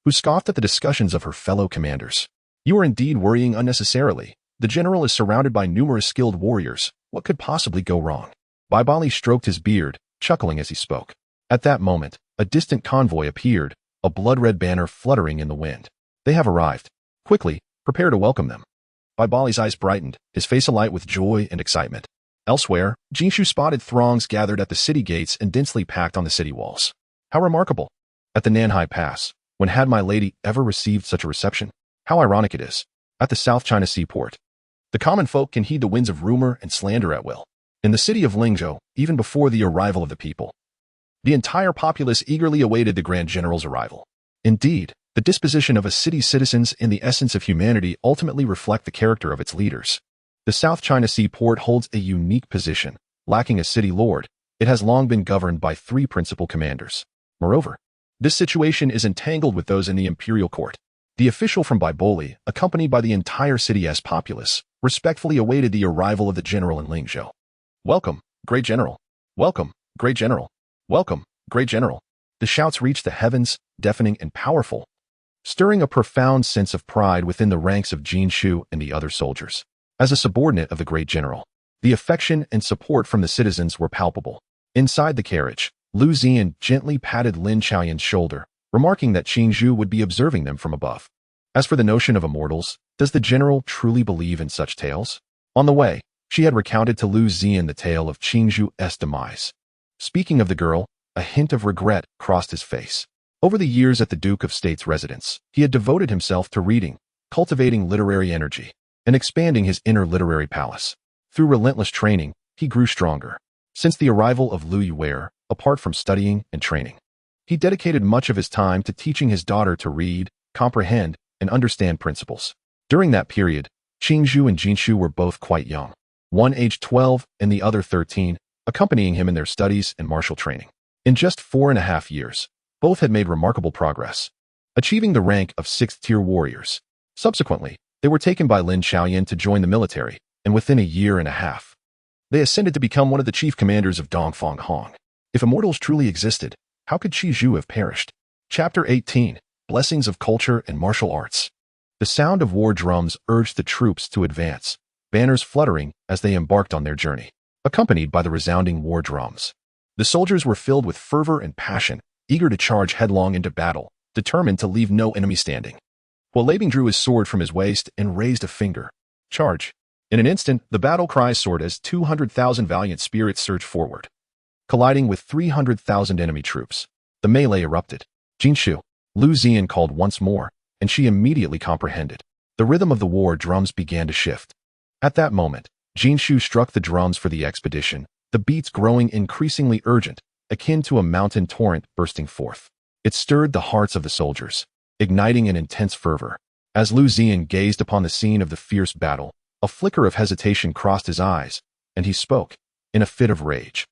who scoffed at the discussions of her fellow commanders. "You are indeed worrying unnecessarily. The general is surrounded by numerous skilled warriors. What could possibly go wrong?" Baiyi stroked his beard, chuckling as he spoke. At that moment, a distant convoy appeared, a blood-red banner fluttering in the wind. "They have arrived. Quickly, prepare to welcome them." Baiyi's eyes brightened, his face alight with joy and excitement. Elsewhere, Jinshu spotted throngs gathered at the city gates and densely packed on the city walls. How remarkable! At the Nanhai Pass, when had my lady ever received such a reception? How ironic it is. At the South China seaport, the common folk can heed the winds of rumor and slander at will. In the city of Lingzhou, even before the arrival of the people, the entire populace eagerly awaited the Grand General's arrival. Indeed, the disposition of a city's citizens and the essence of humanity ultimately reflect the character of its leaders. The South China seaport holds a unique position. Lacking a city lord, It has long been governed by three principal commanders. Moreover, this situation is entangled with those in the imperial court. The official from Baiboli, accompanied by the entire city's populace, respectfully awaited the arrival of the general in Lingzhou. "Welcome, great general. Welcome, great general. Welcome, great general." The shouts reached the heavens, deafening and powerful, stirring a profound sense of pride within the ranks of Jin Shu and the other soldiers. As a subordinate of the great general, the affection and support from the citizens were palpable. Inside the carriage, Liu Ziyan gently patted Lin Xiaoyan's shoulder, remarking that Qin Zhu would be observing them from above. As for the notion of immortals, does the general truly believe in such tales? On the way, she had recounted to Liu Ziyan the tale of Qin Zhu's demise. Speaking of the girl, a hint of regret crossed his face. Over the years at the Duke of State's residence, he had devoted himself to reading, cultivating literary energy, and expanding his inner literary palace. Through relentless training, he grew stronger. Since the arrival of Liu Yuwei, apart from studying and training, he dedicated much of his time to teaching his daughter to read, comprehend, and understand principles. During that period, Qin Zhu and Jin Shu were both quite young, one aged 12 and the other 13, accompanying him in their studies and martial training. In just 4.5 years, both had made remarkable progress, achieving the rank of 6th-tier warriors. Subsequently, they were taken by Lin Xiaoyan to join the military, and within 1.5 years, they ascended to become one of the chief commanders of Dongfang Hong. If immortals truly existed, how could Qi Zhu have perished? Chapter 18, Blessings of Culture and Martial Arts. The sound of war drums urged the troops to advance, banners fluttering as they embarked on their journey, accompanied by the resounding war drums. The soldiers were filled with fervor and passion, eager to charge headlong into battle, determined to leave no enemy standing. Wielding drew his sword from his waist and raised a finger. Charge! In an instant, the battle cry soared as 200,000 valiant spirits surged forward, colliding with 300,000 enemy troops. The melee erupted. Jin Shu, Liu Ziyan called once more, and she immediately comprehended. The rhythm of the war drums began to shift. At that moment, Jin Shu struck the drums for the expedition, the beats growing increasingly urgent, akin to a mountain torrent bursting forth. It stirred the hearts of the soldiers, igniting an intense fervor. As Liu Ziyan gazed upon the scene of the fierce battle, a flicker of hesitation crossed his eyes, and he spoke, in a fit of rage.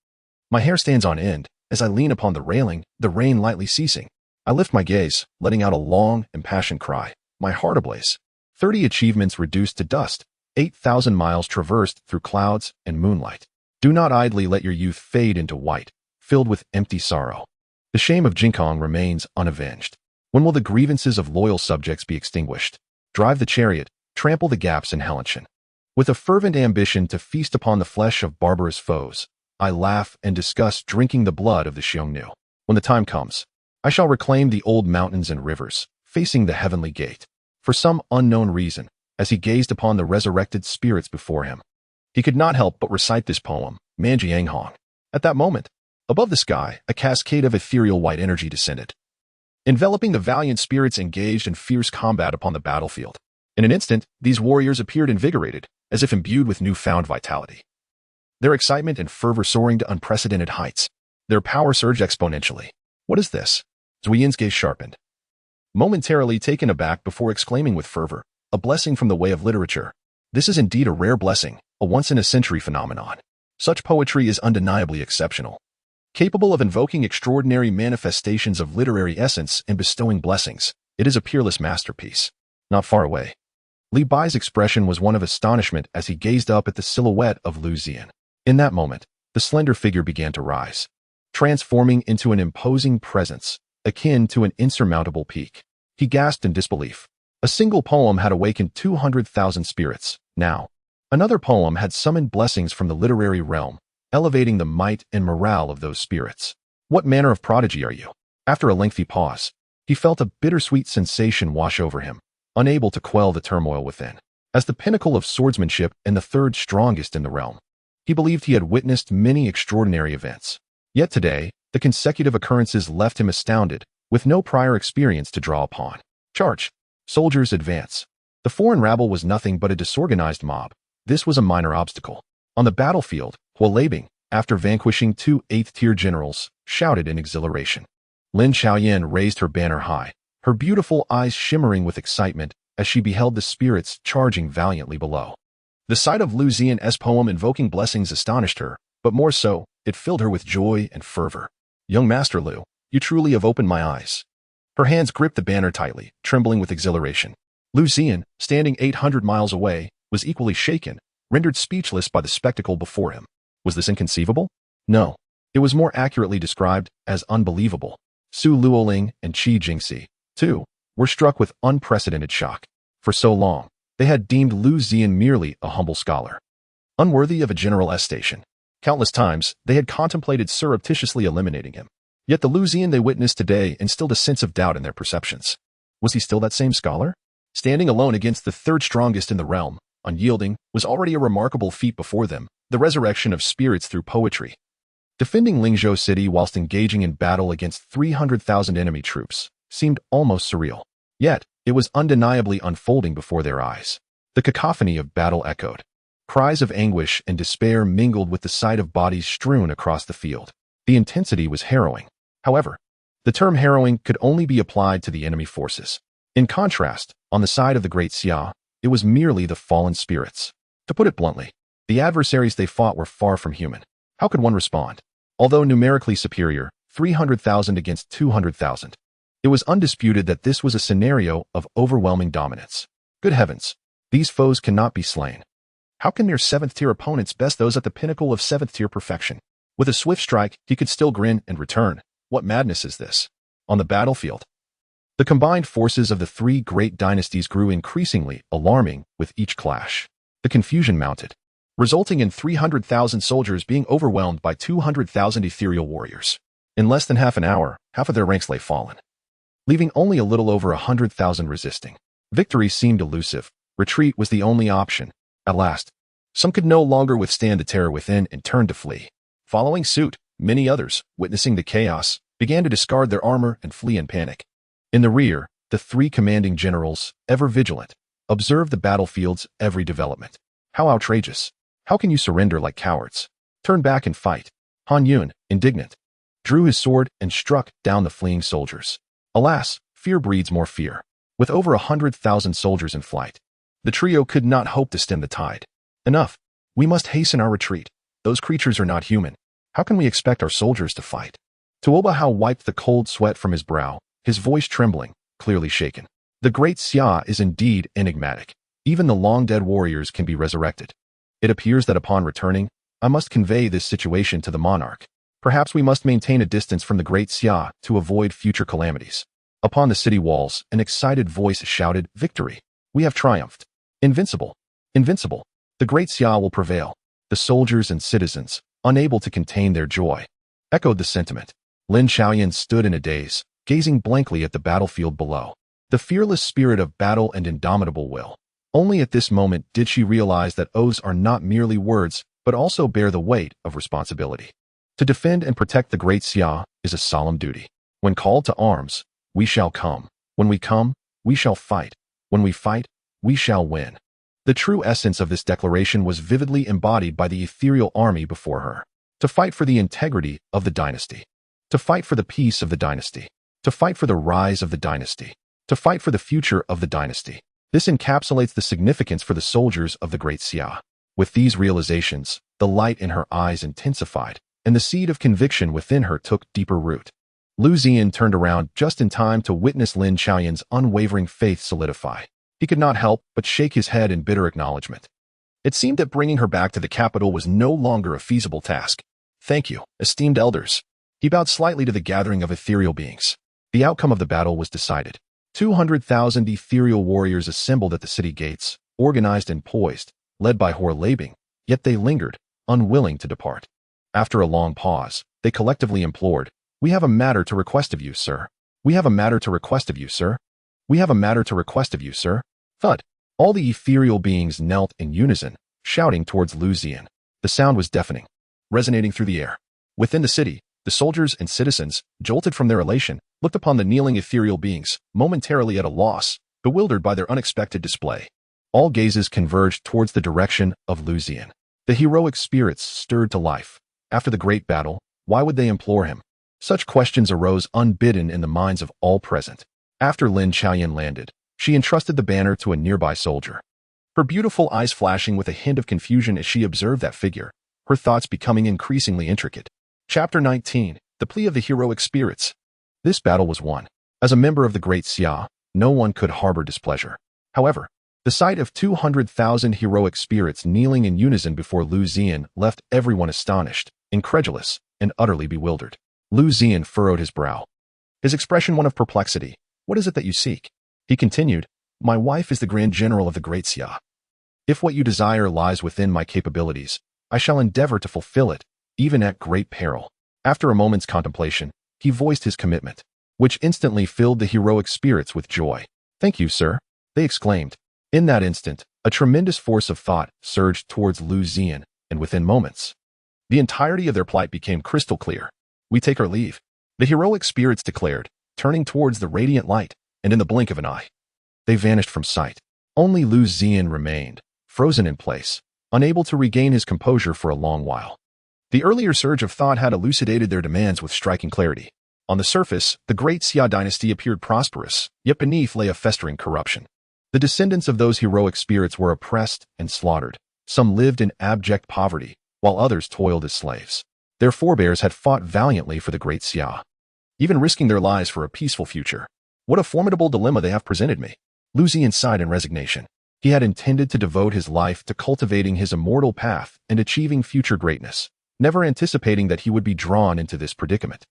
"My hair stands on end, as I lean upon the railing, the rain lightly ceasing. I lift my gaze, letting out a long, impassioned cry, my heart ablaze. 30 achievements reduced to dust, 8,000 miles traversed through clouds and moonlight. Do not idly let your youth fade into white, filled with empty sorrow. The shame of Jinkong remains unavenged. When will the grievances of loyal subjects be extinguished? Drive the chariot, trample the gaps in Helingshan. With a fervent ambition to feast upon the flesh of barbarous foes, I laugh and discuss drinking the blood of the Xiongnu. When the time comes, I shall reclaim the old mountains and rivers, facing the heavenly gate." For some unknown reason, as he gazed upon the resurrected spirits before him, he could not help but recite this poem, Manjianghong. At that moment, above the sky, a cascade of ethereal white energy descended, enveloping the valiant spirits engaged in fierce combat upon the battlefield. In an instant, these warriors appeared invigorated, as if imbued with newfound vitality. Their excitement and fervor soaring to unprecedented heights. Their power surged exponentially. "What is this?" Zuyan's gaze sharpened, momentarily taken aback before exclaiming with fervor, "A blessing from the way of literature. This is indeed a rare blessing, a once-in-a-century phenomenon. Such poetry is undeniably exceptional, capable of invoking extraordinary manifestations of literary essence and bestowing blessings. It is a peerless masterpiece." Not far away, Li Baiyi's expression was one of astonishment as he gazed up at the silhouette of Liu Ziyan. In that moment, the slender figure began to rise, transforming into an imposing presence, akin to an insurmountable peak. He gasped in disbelief. A single poem had awakened 200,000 spirits. Now, another poem had summoned blessings from the literary realm, elevating the might and morale of those spirits. "What manner of prodigy are you?" After a lengthy pause, he felt a bittersweet sensation wash over him, unable to quell the turmoil within. As the pinnacle of swordsmanship and the third strongest in the realm, he believed he had witnessed many extraordinary events. Yet today, the consecutive occurrences left him astounded, with no prior experience to draw upon. "Charge! Soldiers, advance!" The foreign rabble was nothing but a disorganized mob. This was a minor obstacle. On the battlefield, Wielding, after vanquishing 2 8th-tier generals, shouted in exhilaration. Lin Xiaoyan raised her banner high, her beautiful eyes shimmering with excitement as she beheld the spirits charging valiantly below. The sight of Liu Ziyan's poem invoking blessings astonished her, but more so, It filled her with joy and fervor. "Young Master Liu, you truly have opened my eyes." Her hands gripped the banner tightly, trembling with exhilaration. Liu Ziyan, standing 800 miles away, was equally shaken, rendered speechless by the spectacle before him. Was this inconceivable? No. It was more accurately described as unbelievable. Su Luoling and Qi Jingxi, too, were struck with unprecedented shock. For so long, they had deemed Liu Ziyan merely a humble scholar, unworthy of a General S station. Countless times, they had contemplated surreptitiously eliminating him. Yet the Liu Ziyan they witnessed today instilled a sense of doubt in their perceptions. Was he still that same scholar? Standing alone against the third strongest in the realm, unyielding, was already a remarkable feat before them, the resurrection of spirits through poetry. Defending Lingzhou City whilst engaging in battle against 300,000 enemy troops seemed almost surreal. Yet, it was undeniably unfolding before their eyes. The cacophony of battle echoed. Cries of anguish and despair mingled with the sight of bodies strewn across the field. The intensity was harrowing. However, the term harrowing could only be applied to the enemy forces. In contrast, on the side of the Great Xia, it was merely the fallen spirits. To put it bluntly, the adversaries they fought were far from human. How could one respond? Although numerically superior, 300,000 against 200,000, it was undisputed that this was a scenario of overwhelming dominance. Good heavens, these foes cannot be slain. How can mere 7th-tier opponents best those at the pinnacle of 7th-tier perfection? With a swift strike, he could still grin and return. What madness is this? On the battlefield, the combined forces of the three great dynasties grew increasingly alarming with each clash. The confusion mounted, resulting in 300,000 soldiers being overwhelmed by 200,000 ethereal warriors. In less than half an hour, half of their ranks lay fallen, leaving only a little over 100,000 resisting. Victory seemed elusive. Retreat was the only option. At last, some could no longer withstand the terror within and turned to flee. Following suit, many others, witnessing the chaos, began to discard their armor and flee in panic. In the rear, the three commanding generals, ever vigilant, observed the battlefield's every development. How outrageous! How can you surrender like cowards? Turn back and fight. Han Yun, indignant, drew his sword and struck down the fleeing soldiers. Alas, fear breeds more fear. With over 100,000 soldiers in flight, the trio could not hope to stem the tide. Enough. We must hasten our retreat. Those creatures are not human. How can we expect our soldiers to fight? Tuoba Hao wiped the cold sweat from his brow, his voice trembling, clearly shaken. The Great Xia is indeed enigmatic. Even the long-dead warriors can be resurrected. It appears that upon returning, I must convey this situation to the monarch. Perhaps we must maintain a distance from the Great Xia to avoid future calamities. Upon the city walls, an excited voice shouted, "Victory! We have triumphed! Invincible! Invincible! The Great Xia will prevail!" The soldiers and citizens, unable to contain their joy, echoed the sentiment. Lin Xiaoyan stood in a daze, gazing blankly at the battlefield below. The fearless spirit of battle and indomitable will. Only at this moment did she realize that oaths are not merely words, but also bear the weight of responsibility. To defend and protect the Great Xia is a solemn duty. When called to arms, we shall come. When we come, we shall fight. When we fight, we shall win. The true essence of this declaration was vividly embodied by the ethereal army before her. To fight for the integrity of the dynasty. To fight for the peace of the dynasty. To fight for the rise of the dynasty. To fight for the future of the dynasty. This encapsulates the significance for the soldiers of the Great Xia. With these realizations, the light in her eyes intensified, and the seed of conviction within her took deeper root. Liu Ziyan turned around just in time to witness Lin Xiaoyan's unwavering faith solidify. He could not help but shake his head in bitter acknowledgement. It seemed that bringing her back to the capital was no longer a feasible task. "Thank you, esteemed elders." He bowed slightly to the gathering of ethereal beings. The outcome of the battle was decided. 200,000 ethereal warriors assembled at the city gates, organized and poised, led by Hor Labing, yet they lingered, unwilling to depart. After a long pause, they collectively implored, "We have a matter to request of you, sir. We have a matter to request of you, sir. We have a matter to request of you, sir." Thud. All the ethereal beings knelt in unison, shouting towards Liu Ziyan. The sound was deafening, resonating through the air. Within the city, the soldiers and citizens, jolted from their elation, looked upon the kneeling ethereal beings, momentarily at a loss, bewildered by their unexpected display. All gazes converged towards the direction of Liu Ziyan. The heroic spirits stirred to life. After the great battle, why would they implore him? Such questions arose unbidden in the minds of all present. After Lin Xiaoyan landed, she entrusted the banner to a nearby soldier. Her beautiful eyes flashing with a hint of confusion as she observed that figure, her thoughts becoming increasingly intricate. Chapter 19. The Plea of the Heroic Spirits. This battle was won. As a member of the Great Xia, no one could harbor displeasure. However, the sight of 200,000 heroic spirits kneeling in unison before Liu Ziyan left everyone astonished, incredulous, and utterly bewildered. Liu Ziyan furrowed his brow, his expression one of perplexity. What is it that you seek? He continued, my wife is the Grand General of the Great Xia. If what you desire lies within my capabilities, I shall endeavor to fulfill it, even at great peril. After a moment's contemplation, he voiced his commitment, which instantly filled the heroic spirits with joy. Thank you, sir, they exclaimed. In that instant, a tremendous force of thought surged towards Liu Ziyan, and within moments, the entirety of their plight became crystal clear. We take our leave, the heroic spirits declared, turning towards the radiant light, and in the blink of an eye, they vanished from sight. Only Liu Ziyan remained, frozen in place, unable to regain his composure for a long while. The earlier surge of thought had elucidated their demands with striking clarity. On the surface, the Great Xia Dynasty appeared prosperous, yet beneath lay a festering corruption. The descendants of those heroic spirits were oppressed and slaughtered. Some lived in abject poverty, while others toiled as slaves. Their forebears had fought valiantly for the Great Xia, even risking their lives for a peaceful future. What a formidable dilemma they have presented me. Liu Ziyan sighed in resignation. He had intended to devote his life to cultivating his immortal path and achieving future greatness, never anticipating that he would be drawn into this predicament.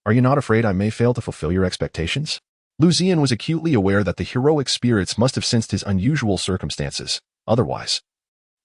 Are you not afraid I may fail to fulfill your expectations? Liu Ziyan was acutely aware that the heroic spirits must have sensed his unusual circumstances. Otherwise,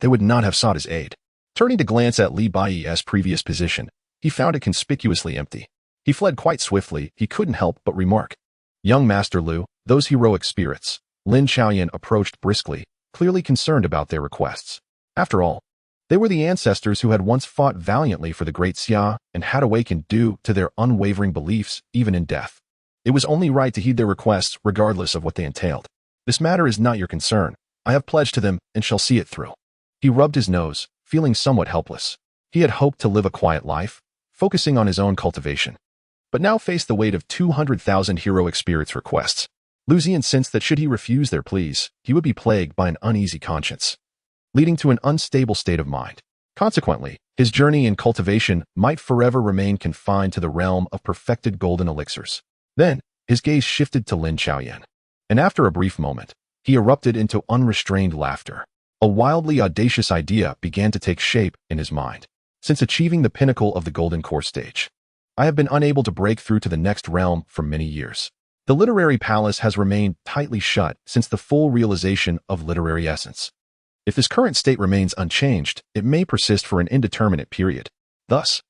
they would not have sought his aid. Turning to glance at Li Baiyi's previous position, he found it conspicuously empty. He fled quite swiftly. He couldn't help but remark, young Master Liu, those heroic spirits. Lin Chaoyan approached briskly, clearly concerned about their requests. After all, they were the ancestors who had once fought valiantly for the Great Xia and had awakened due to their unwavering beliefs even in death. It was only right to heed their requests regardless of what they entailed. This matter is not your concern. I have pledged to them and shall see it through. He rubbed his nose, feeling somewhat helpless. He had hoped to live a quiet life, focusing on his own cultivation, but now faced the weight of 200,000 heroic spirits' requests. Liu Ziyan sensed that should he refuse their pleas, he would be plagued by an uneasy conscience, leading to an unstable state of mind. Consequently, his journey in cultivation might forever remain confined to the realm of perfected golden elixirs. Then, his gaze shifted to Lin Chaoyan, and after a brief moment, he erupted into unrestrained laughter. A wildly audacious idea began to take shape in his mind. Since achieving the pinnacle of the golden core stage, I have been unable to break through to the next realm for many years. The literary palace has remained tightly shut since the full realization of literary essence. If this current state remains unchanged, it may persist for an indeterminate period. Thus,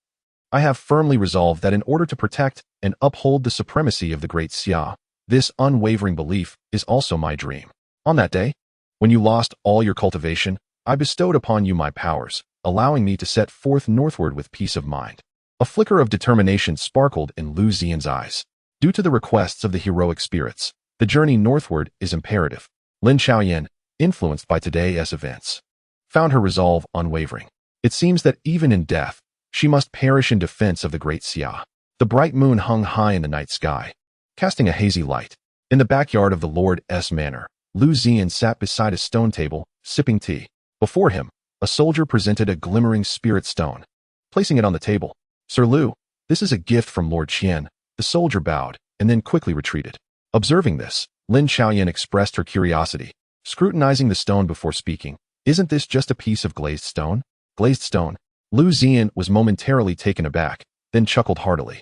I have firmly resolved that in order to protect and uphold the supremacy of the Great Xia, this unwavering belief is also my dream. On that day, when you lost all your cultivation, I bestowed upon you my powers, allowing me to set forth northward with peace of mind. A flicker of determination sparkled in Liu Ziyan's eyes. Due to the requests of the heroic spirits, the journey northward is imperative. Lin Chaoyan, influenced by today's events, found her resolve unwavering. It seems that even in death, she must perish in defense of the Great Xia. The bright moon hung high in the night sky, casting a hazy light. In the backyard of the Lord's manor, Liu Ziyan sat beside a stone table, sipping tea. Before him, a soldier presented a glimmering spirit stone. Placing it on the table, Sir Liu, this is a gift from Lord Qian. The soldier bowed, and then quickly retreated. Observing this, Lin Chaoyan expressed her curiosity, scrutinizing the stone before speaking. Isn't this just a piece of glazed stone? Glazed stone? Liu Ziyan was momentarily taken aback, then chuckled heartily.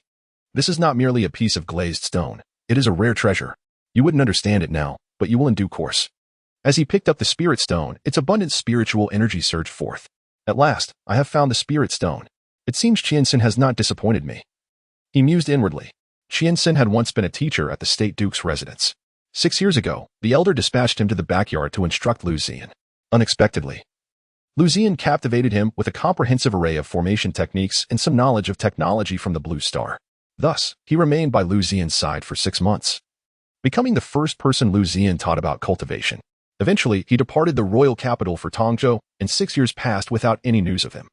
This is not merely a piece of glazed stone. It is a rare treasure. You wouldn't understand it now, but you will in due course. As he picked up the spirit stone, its abundant spiritual energy surged forth. At last, I have found the spirit stone. It seems Qianxin has not disappointed me. He mused inwardly. Qianxin had once been a teacher at the State Duke's residence. 6 years ago, the elder dispatched him to the backyard to instruct Liu Ziyan. Unexpectedly, Liu Ziyan captivated him with a comprehensive array of formation techniques and some knowledge of technology from the Blue Star. Thus, he remained by Liu Ziyan's side for 6 months, becoming the first person Liu Ziyan taught about cultivation. Eventually, he departed the royal capital for Tongzhou, and 6 years passed without any news of him.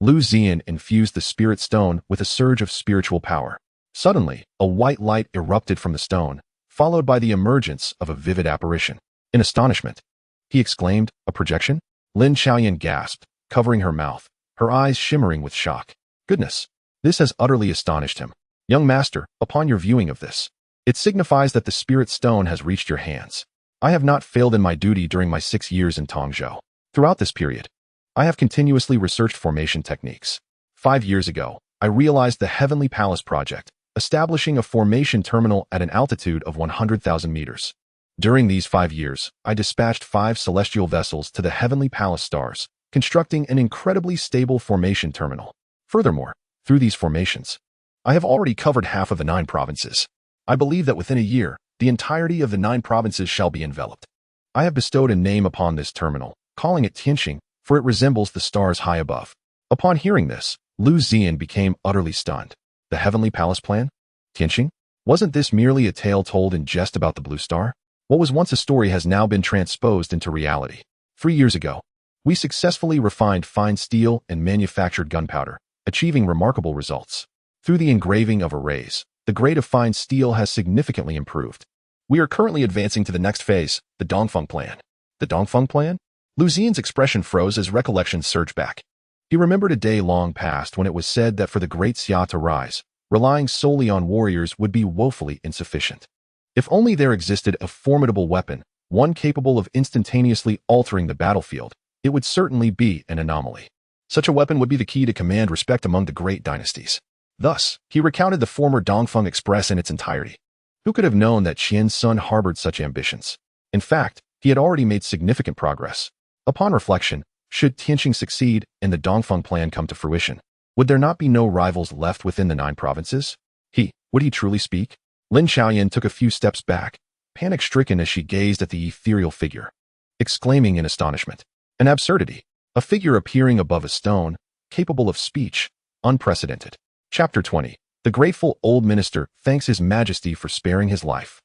Liu Ziyan infused the spirit stone with a surge of spiritual power. Suddenly, a white light erupted from the stone, followed by the emergence of a vivid apparition. In astonishment, he exclaimed, "A projection?" Lin Chaoyan gasped, covering her mouth. her eyes shimmering with shock. Goodness, this has utterly astonished him. Young master, upon your viewing of this, it signifies that the spirit stone has reached your hands. I have not failed in my duty during my 6 years in Tongzhou. Throughout this period, I have continuously researched formation techniques. 5 years ago, I realized the Heavenly Palace project, establishing a formation terminal at an altitude of 100,000 meters. During these 5 years, I dispatched 5 celestial vessels to the Heavenly Palace stars, constructing an incredibly stable formation terminal. Furthermore, through these formations, I have already covered half of the 9 provinces. I believe that within a year, the entirety of the 9 provinces shall be enveloped. I have bestowed a name upon this terminal, calling it Tianxing, for it resembles the stars high above. Upon hearing this, Liu Ziyan became utterly stunned. The Heavenly Palace plan? Tianxing? Wasn't this merely a tale told in jest about the blue star? What was once a story has now been transposed into reality. 3 years ago, we successfully refined fine steel and manufactured gunpowder, achieving remarkable results. Through the engraving of arrays, the grade of fine steel has significantly improved. We are currently advancing to the next phase, the Dongfeng plan. The Dongfeng plan? Liu Ziyan's expression froze as recollections surged back. He remembered a day long past when it was said that for the Great Xia to rise, relying solely on warriors would be woefully insufficient. If only there existed a formidable weapon, one capable of instantaneously altering the battlefield, it would certainly be an anomaly. Such a weapon would be the key to command respect among the great dynasties. Thus, he recounted the former Dongfeng Express in its entirety. Who could have known that Qian's son harbored such ambitions? In fact, he had already made significant progress. Upon reflection, should Tianxing succeed and the Dongfeng plan come to fruition, would there not be no rivals left within the 9 provinces? Would he truly speak? Lin Xiaoyan took a few steps back, panic-stricken as she gazed at the ethereal figure, exclaiming in astonishment. An absurdity. A figure appearing above a stone, capable of speech, unprecedented. Chapter 20. The grateful old minister thanks His Majesty for sparing his life.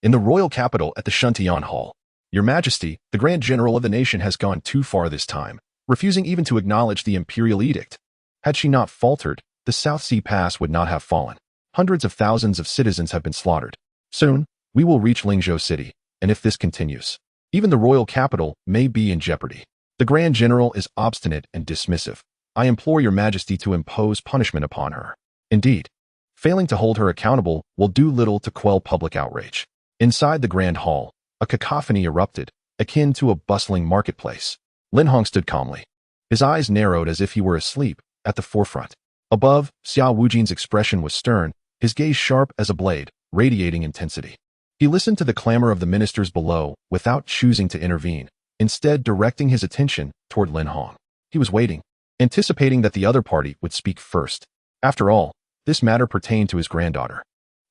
In the royal capital at the Shuntian Hall, Your Majesty, the Grand General of the nation has gone too far this time, refusing even to acknowledge the imperial edict. Had she not faltered, the South Sea Pass would not have fallen. Hundreds of thousands of citizens have been slaughtered. Soon, we will reach Lingzhou City, and if this continues, even the royal capital may be in jeopardy. The Grand General is obstinate and dismissive. I implore Your Majesty to impose punishment upon her. Indeed, failing to hold her accountable will do little to quell public outrage. Inside the Grand Hall, a cacophony erupted, akin to a bustling marketplace. Lin Hong stood calmly. His eyes narrowed as if he were asleep, at the forefront. Above, Xia Wujin's expression was stern, his gaze sharp as a blade, radiating intensity. He listened to the clamor of the ministers below without choosing to intervene, instead directing his attention toward Lin Hong. He was waiting, anticipating that the other party would speak first. After all, this matter pertained to his granddaughter.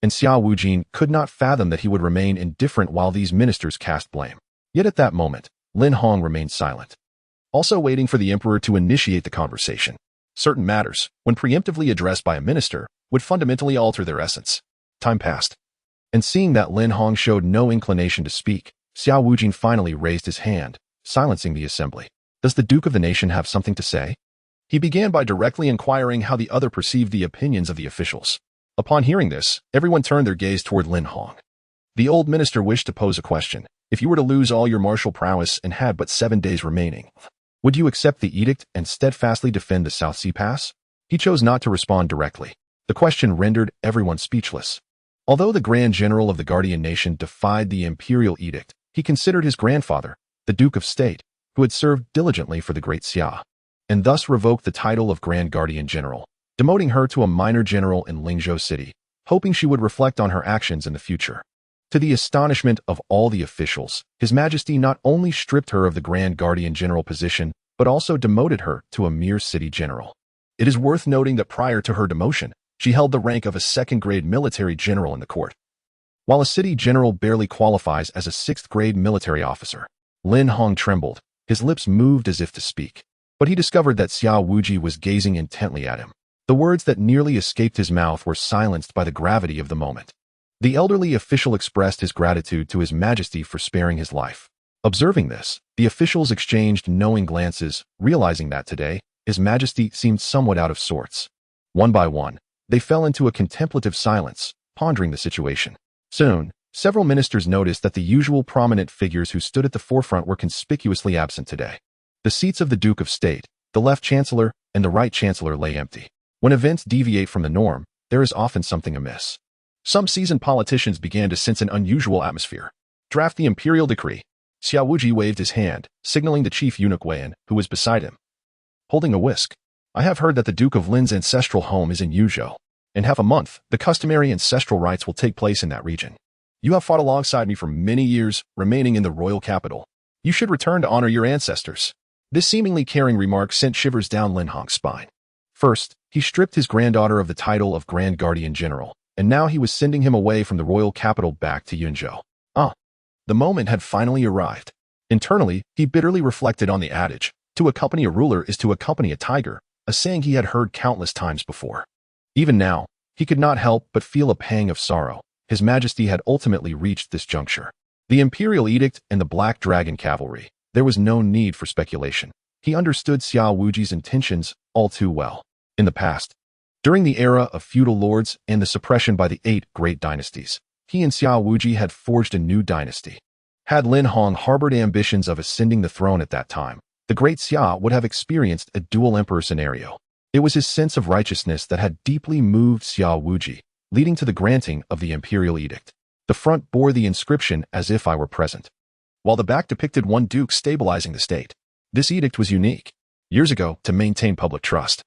And Xia Wujin could not fathom that he would remain indifferent while these ministers cast blame. Yet at that moment, Lin Hong remained silent, also waiting for the emperor to initiate the conversation. Certain matters, when preemptively addressed by a minister, would fundamentally alter their essence. Time passed. And seeing that Lin Hong showed no inclination to speak, Xia Wujin finally raised his hand, silencing the assembly. Does the Duke of the nation have something to say? He began by directly inquiring how the other perceived the opinions of the officials. Upon hearing this, everyone turned their gaze toward Lin Hong. The old minister wished to pose a question. If you were to lose all your martial prowess and had but 7 days remaining, would you accept the edict and steadfastly defend the South Sea Pass? He chose not to respond directly. The question rendered everyone speechless. Although the Grand General of the Guardian Nation defied the imperial edict, he considered his grandfather, the Duke of State, who had served diligently for the Great Xia, and thus revoked the title of Grand Guardian General, demoting her to a minor general in Lingzhou City, hoping she would reflect on her actions in the future. To the astonishment of all the officials, His Majesty not only stripped her of the Grand Guardian General position, but also demoted her to a mere city general. It is worth noting that prior to her demotion, she held the rank of a second-grade military general in the court. While a city general barely qualifies as a 6th-grade military officer, Lin Hong trembled, his lips moved as if to speak. But he discovered that Xia Wuji was gazing intently at him. The words that nearly escaped his mouth were silenced by the gravity of the moment. The elderly official expressed his gratitude to His Majesty for sparing his life. Observing this, the officials exchanged knowing glances, realizing that today, His Majesty seemed somewhat out of sorts. One by one, they fell into a contemplative silence, pondering the situation. Soon, several ministers noticed that the usual prominent figures who stood at the forefront were conspicuously absent today. The seats of the Duke of State, the Left Chancellor, and the right chancellor lay empty. When events deviate from the norm, there is often something amiss. Some seasoned politicians began to sense an unusual atmosphere. Draft the imperial decree. Xia Wuji waved his hand, signaling the chief eunuch Weian, who was beside him. Holding a whisk. I have heard that the Duke of Lin's ancestral home is in Yuzhou. In half a month, the customary ancestral rites will take place in that region. You have fought alongside me for many years, remaining in the royal capital. You should return to honor your ancestors. This seemingly caring remark sent shivers down Lin Hong's spine. First, he stripped his granddaughter of the title of Grand Guardian General, and now he was sending him away from the royal capital back to Yunzhou. The moment had finally arrived. Internally, he bitterly reflected on the adage, to accompany a ruler is to accompany a tiger, a saying he had heard countless times before. Even now, he could not help but feel a pang of sorrow. His Majesty had ultimately reached this juncture. The Imperial Edict and the Black Dragon Cavalry. There was no need for speculation. He understood Xia Wuji's intentions all too well. In the past, during the era of feudal lords and the suppression by the 8 great dynasties, he and Xia Wuji had forged a new dynasty. Had Lin Hong harbored ambitions of ascending the throne at that time, the Great Xia would have experienced a dual emperor scenario. It was his sense of righteousness that had deeply moved Xia Wuji, leading to the granting of the Imperial Edict. The front bore the inscription, "As if I were present," while the back depicted one duke stabilizing the state. This edict was unique. Years ago, to maintain public trust,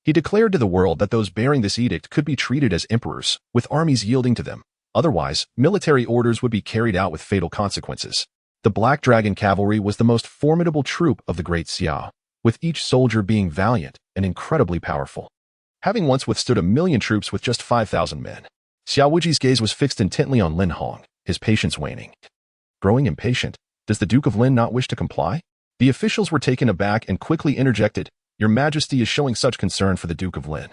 he declared to the world that those bearing this edict could be treated as emperors, with armies yielding to them. Otherwise, military orders would be carried out with fatal consequences. The Black Dragon Cavalry was the most formidable troop of the Great Xia, with each soldier being valiant and incredibly powerful. Having once withstood 1,000,000 troops with just 5,000 men, Xia Wuji's gaze was fixed intently on Lin Hong, his patience waning. Growing impatient, does the Duke of Lin not wish to comply? The officials were taken aback and quickly interjected, "Your Majesty is showing such concern for the Duke of Lin.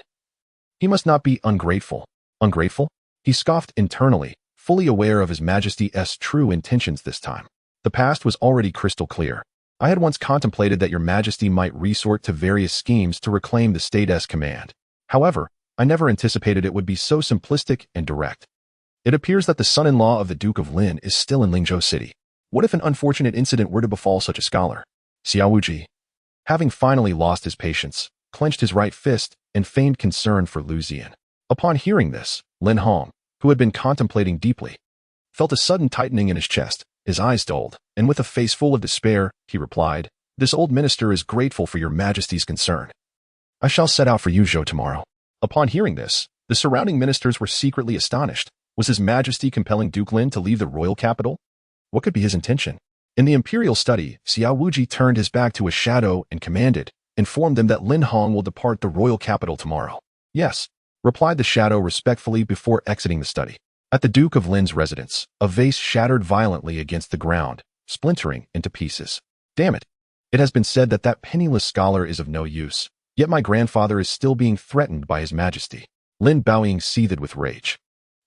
He must not be ungrateful." Ungrateful? He scoffed internally, fully aware of His Majesty's true intentions this time. The past was already crystal clear. I had once contemplated that Your Majesty might resort to various schemes to reclaim the state's command. However, I never anticipated it would be so simplistic and direct. It appears that the son-in-law of the Duke of Lin is still in Lingzhou City. What if an unfortunate incident were to befall such a scholar? Xia Wuji, having finally lost his patience, clenched his right fist and feigned concern for Liu Ziyan. Upon hearing this, Lin Hong, who had been contemplating deeply, felt a sudden tightening in his chest. His eyes dulled, and with a face full of despair, he replied, "This old minister is grateful for Your Majesty's concern. I shall set out for Yuzhou tomorrow." Upon hearing this, the surrounding ministers were secretly astonished. Was His Majesty compelling Duke Lin to leave the royal capital? What could be his intention? In the imperial study, Xia Wuji turned his back to his shadow and informed them that Lin Hong will depart the royal capital tomorrow. "Yes," replied the shadow respectfully before exiting the study. At the Duke of Lin's residence, a vase shattered violently against the ground, splintering into pieces. "Damn it. It has been said that penniless scholar is of no use. Yet my grandfather is still being threatened by His Majesty." Lin Baoying seethed with rage.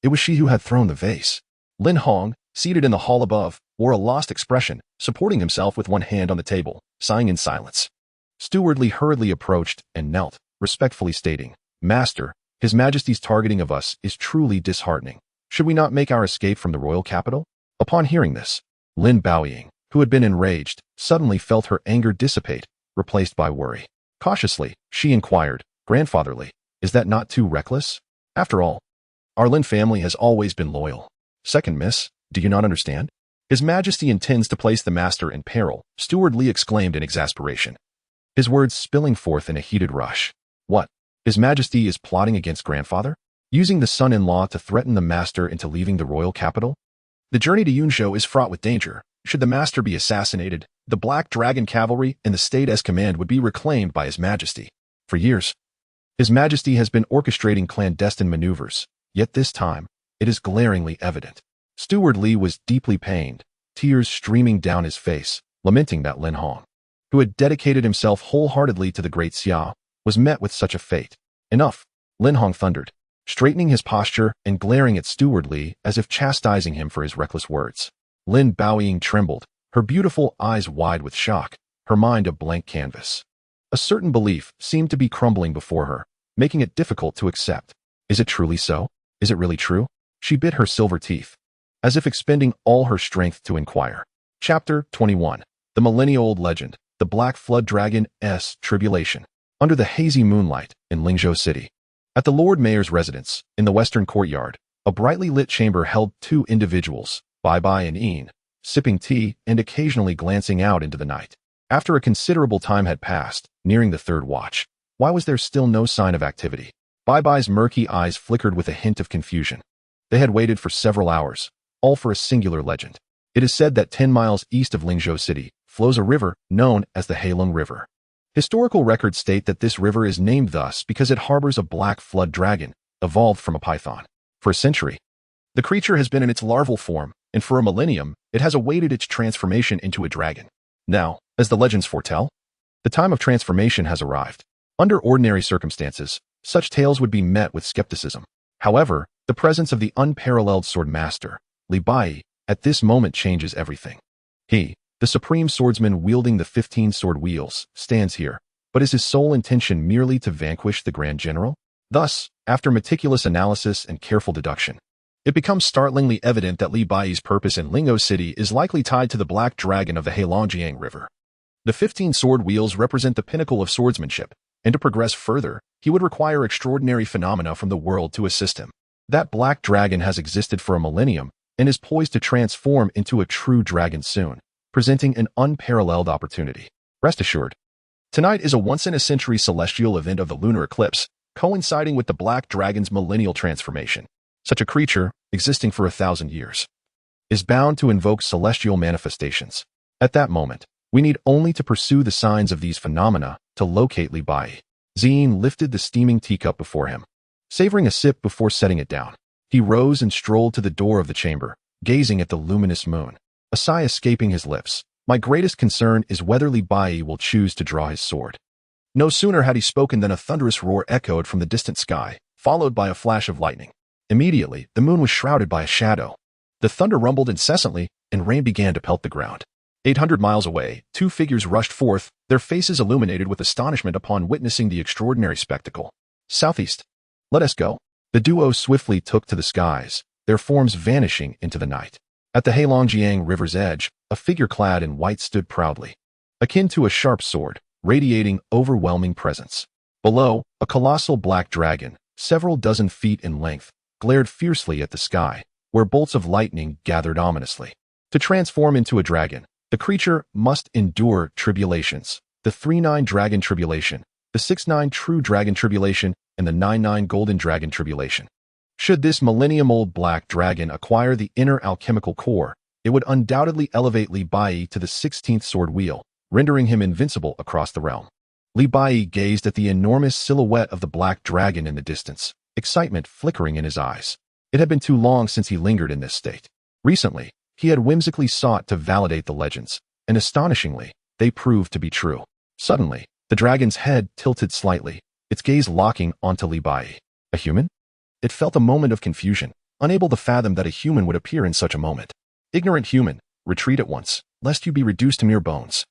It was she who had thrown the vase. Lin Hong, seated in the hall above, wore a lost expression, supporting himself with one hand on the table, sighing in silence. Steward Li hurriedly approached and knelt, respectfully stating, "Master, His Majesty's targeting of us is truly disheartening. Should we not make our escape from the royal capital?" Upon hearing this, Lin Baoying, who had been enraged, suddenly felt her anger dissipate, replaced by worry. Cautiously, she inquired, "Grandfather Li, is that not too reckless? After all, our Lin family has always been loyal." "Second, miss, do you not understand? His Majesty intends to place the master in peril," Steward Li exclaimed in exasperation, his words spilling forth in a heated rush. "What? His Majesty is plotting against grandfather? Using the son-in-law to threaten the master into leaving the royal capital? The journey to Yunzhou is fraught with danger. Should the master be assassinated, the Black Dragon Cavalry and the state's command would be reclaimed by His Majesty. For years, His Majesty has been orchestrating clandestine maneuvers, yet this time, it is glaringly evident." Steward Li was deeply pained, tears streaming down his face, lamenting that Lin Hong, who had dedicated himself wholeheartedly to the Great Xia, was met with such a fate. "Enough," Lin Hong thundered, straightening his posture and glaring at Steward Li as if chastising him for his reckless words. Lin Baoying trembled, her beautiful eyes wide with shock, her mind a blank canvas. A certain belief seemed to be crumbling before her, making it difficult to accept. Is it truly so? Is it really true? She bit her silver teeth, as if expending all her strength to inquire. Chapter 21. The millennia-old legend, the Black Flood Dragon's Tribulation. under the hazy moonlight in Lingzhou City. At the Lord Mayor's residence, in the western courtyard, a brightly lit chamber held two individuals, Baiyi and Yin, sipping tea and occasionally glancing out into the night. After a considerable time had passed, nearing the third watch, why was there still no sign of activity? Baiyi's murky eyes flickered with a hint of confusion. They had waited for several hours, all for a singular legend. It is said that 10 miles east of Lingzhou City flows a river known as the Heilong River. Historical records state that this river is named thus because it harbors a black flood dragon, evolved from a python. For a century, the creature has been in its larval form, and for a millennium, it has awaited its transformation into a dragon. Now, as the legends foretell, the time of transformation has arrived. Under ordinary circumstances, such tales would be met with skepticism. However, the presence of the unparalleled sword master, Li Baiyi, at this moment changes everything. He, the supreme swordsman wielding the 15 sword wheels, stands here, but is his sole intention merely to vanquish the Grand General? Thus, after meticulous analysis and careful deduction, it becomes startlingly evident that Li Baiyi's purpose in Lingzhou City is likely tied to the black dragon of the Heilongjiang River. The 15 sword wheels represent the pinnacle of swordsmanship, and to progress further, he would require extraordinary phenomena from the world to assist him. That black dragon has existed for a millennium and is poised to transform into a true dragon soon, presenting an unparalleled opportunity. Rest assured, tonight is a once-in-a-century celestial event of the lunar eclipse, coinciding with the black dragon's millennial transformation. Such a creature, existing for 1,000 years, is bound to invoke celestial manifestations. At that moment, we need only to pursue the signs of these phenomena to locate Li Baiyi. Ziyan lifted the steaming teacup before him. Savoring a sip before setting it down, he rose and strolled to the door of the chamber, gazing at the luminous moon. A sigh escaping his lips. My greatest concern is whether Li Baiyi will choose to draw his sword. No sooner had he spoken than a thunderous roar echoed from the distant sky, followed by a flash of lightning. Immediately, the moon was shrouded by a shadow. The thunder rumbled incessantly, and rain began to pelt the ground. 800 miles away, two figures rushed forth, their faces illuminated with astonishment upon witnessing the extraordinary spectacle. Southeast. Let us go. The duo swiftly took to the skies, their forms vanishing into the night. At the Heilongjiang River's edge, a figure clad in white stood proudly, akin to a sharp sword, radiating overwhelming presence. Below, a colossal black dragon, several dozen feet in length, glared fiercely at the sky, where bolts of lightning gathered ominously. To transform into a dragon, the creature must endure tribulations, the 3-9 dragon tribulation, the 6-9 true dragon tribulation, and the 9-9 golden dragon tribulation. Should this millennium-old black dragon acquire the inner alchemical core, it would undoubtedly elevate Li Baiyi to the 16th sword wheel, rendering him invincible across the realm. Li Baiyi gazed at the enormous silhouette of the black dragon in the distance, excitement flickering in his eyes. It had been too long since he lingered in this state. Recently, he had whimsically sought to validate the legends, and astonishingly, they proved to be true. Suddenly, the dragon's head tilted slightly, its gaze locking onto Li Baiyi. A human? It felt a moment of confusion, unable to fathom that a human would appear in such a moment. Ignorant human, retreat at once, lest you be reduced to mere bones.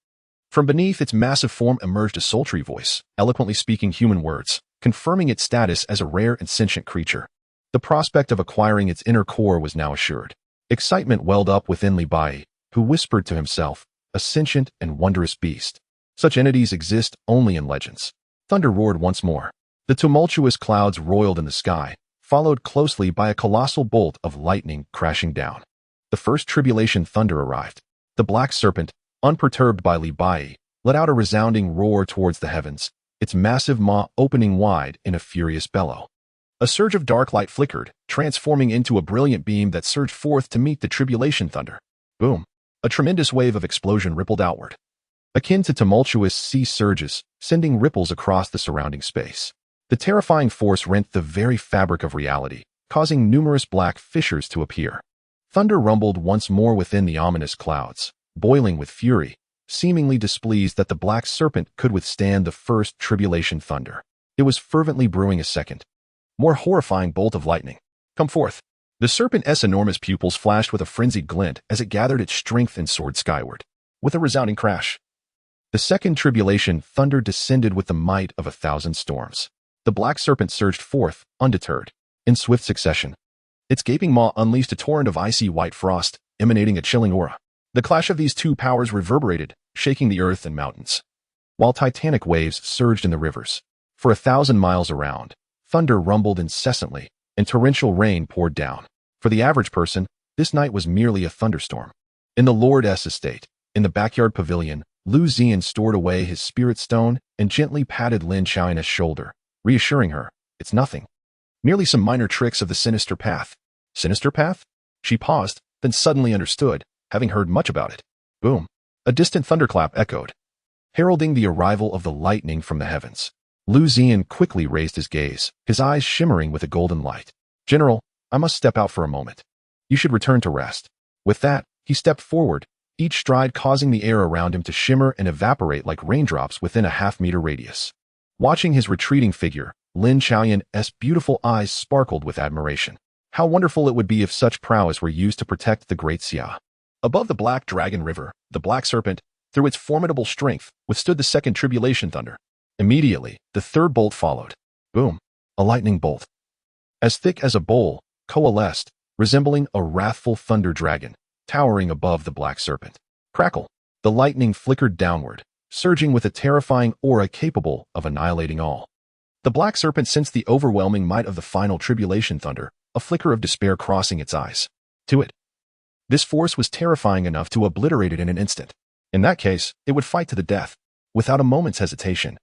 From beneath its massive form emerged a sultry voice, eloquently speaking human words, confirming its status as a rare and sentient creature. The prospect of acquiring its inner core was now assured. Excitement welled up within Li Baiyi, who whispered to himself, a sentient and wondrous beast. Such entities exist only in legends. Thunder roared once more. The tumultuous clouds roiled in the sky, followed closely by a colossal bolt of lightning crashing down. The first tribulation thunder arrived. The black serpent, unperturbed by Li Baiyi, let out a resounding roar towards the heavens, its massive maw opening wide in a furious bellow. A surge of dark light flickered, transforming into a brilliant beam that surged forth to meet the tribulation thunder. Boom! A tremendous wave of explosion rippled outward, akin to tumultuous sea surges, sending ripples across the surrounding space. The terrifying force rent the very fabric of reality, causing numerous black fissures to appear. Thunder rumbled once more within the ominous clouds, boiling with fury, seemingly displeased that the black serpent could withstand the first tribulation thunder. It was fervently brewing a second, more horrifying bolt of lightning. Come forth. The serpent's enormous pupils flashed with a frenzied glint as it gathered its strength and soared skyward. With a resounding crash, the second tribulation thunder descended with the might of 1,000 storms. The black serpent surged forth, undeterred, in swift succession. Its gaping maw unleashed a torrent of icy white frost, emanating a chilling aura. The clash of these two powers reverberated, shaking the earth and mountains. while titanic waves surged in the rivers. For 1,000 miles around, thunder rumbled incessantly, and torrential rain poured down. For the average person, this night was merely a thunderstorm. In the Lord's estate, in the backyard pavilion, Liu Ziyan stored away his spirit stone and gently patted Lin Xiaoyan's shoulder, reassuring her, "It's nothing. Merely some minor tricks of the sinister path." Sinister path? She paused, then suddenly understood, having heard much about it. Boom. A distant thunderclap echoed, heralding the arrival of the lightning from the heavens. Liu Ziyan quickly raised his gaze, his eyes shimmering with a golden light. "General, I must step out for a moment. You should return to rest." With that, he stepped forward, each stride causing the air around him to shimmer and evaporate like raindrops within a half-meter radius. Watching his retreating figure, Lin Xiaoyan's beautiful eyes sparkled with admiration. How wonderful it would be if such prowess were used to protect the Great Xia. Above the Black Dragon River, the Black Serpent, through its formidable strength, withstood the second tribulation thunder. Immediately, the third bolt followed. Boom! A lightning bolt, as thick as a bowl, coalesced, resembling a wrathful thunder dragon, towering above the Black Serpent. Crackle! The lightning flickered downward, surging with a terrifying aura capable of annihilating all. The Black Serpent sensed the overwhelming might of the final tribulation thunder, a flicker of despair crossing its eyes. To it, this force was terrifying enough to obliterate it in an instant. In that case, it would fight to the death. Without a moment's hesitation,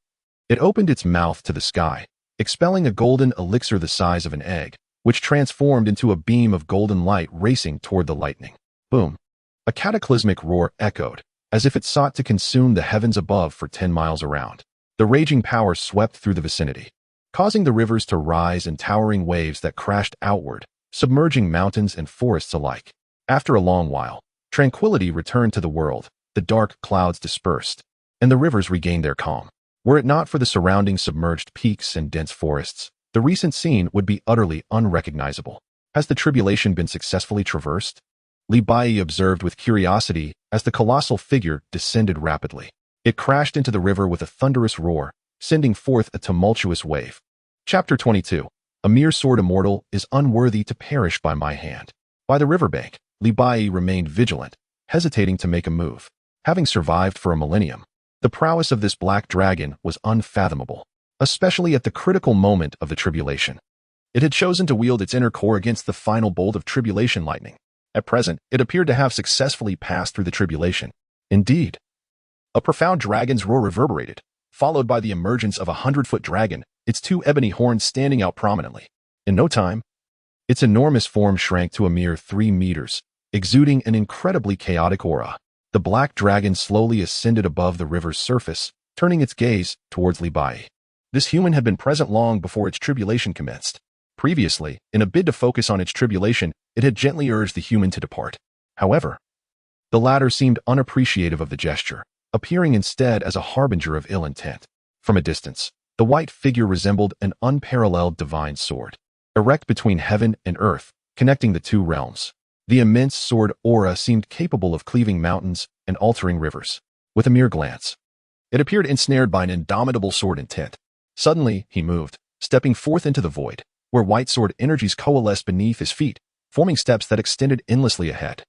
it opened its mouth to the sky, expelling a golden elixir the size of an egg, which transformed into a beam of golden light racing toward the lightning. Boom! A cataclysmic roar echoed, as if it sought to consume the heavens above for 10 miles around. The raging power swept through the vicinity, causing the rivers to rise in towering waves that crashed outward, submerging mountains and forests alike. After a long while, tranquility returned to the world, the dark clouds dispersed, and the rivers regained their calm. Were it not for the surrounding submerged peaks and dense forests, the recent scene would be utterly unrecognizable. Has the tribulation been successfully traversed? Li Baiyi observed with curiosity as the colossal figure descended rapidly. It crashed into the river with a thunderous roar, sending forth a tumultuous wave. Chapter 22. A mere sword immortal is unworthy to perish by my hand. By the riverbank, Li Baiyi remained vigilant, hesitating to make a move. Having survived for a millennium, the prowess of this black dragon was unfathomable, especially at the critical moment of the tribulation. It had chosen to wield its inner core against the final bolt of tribulation lightning. At present, it appeared to have successfully passed through the tribulation. Indeed, a profound dragon's roar reverberated, followed by the emergence of a 100-foot dragon, its two ebony horns standing out prominently. In no time, its enormous form shrank to a mere 3 meters, exuding an incredibly chaotic aura. The black dragon slowly ascended above the river's surface, turning its gaze towards Li Baiyi. This human had been present long before its tribulation commenced. Previously, in a bid to focus on its tribulation, it had gently urged the human to depart. However, the latter seemed unappreciative of the gesture, appearing instead as a harbinger of ill intent. From a distance, the white figure resembled an unparalleled divine sword, erect between heaven and earth, connecting the two realms. The immense sword aura seemed capable of cleaving mountains and altering rivers. With a mere glance, it appeared ensnared by an indomitable sword intent. Suddenly, he moved, stepping forth into the void, where white sword energies coalesced beneath his feet, forming steps that extended endlessly ahead.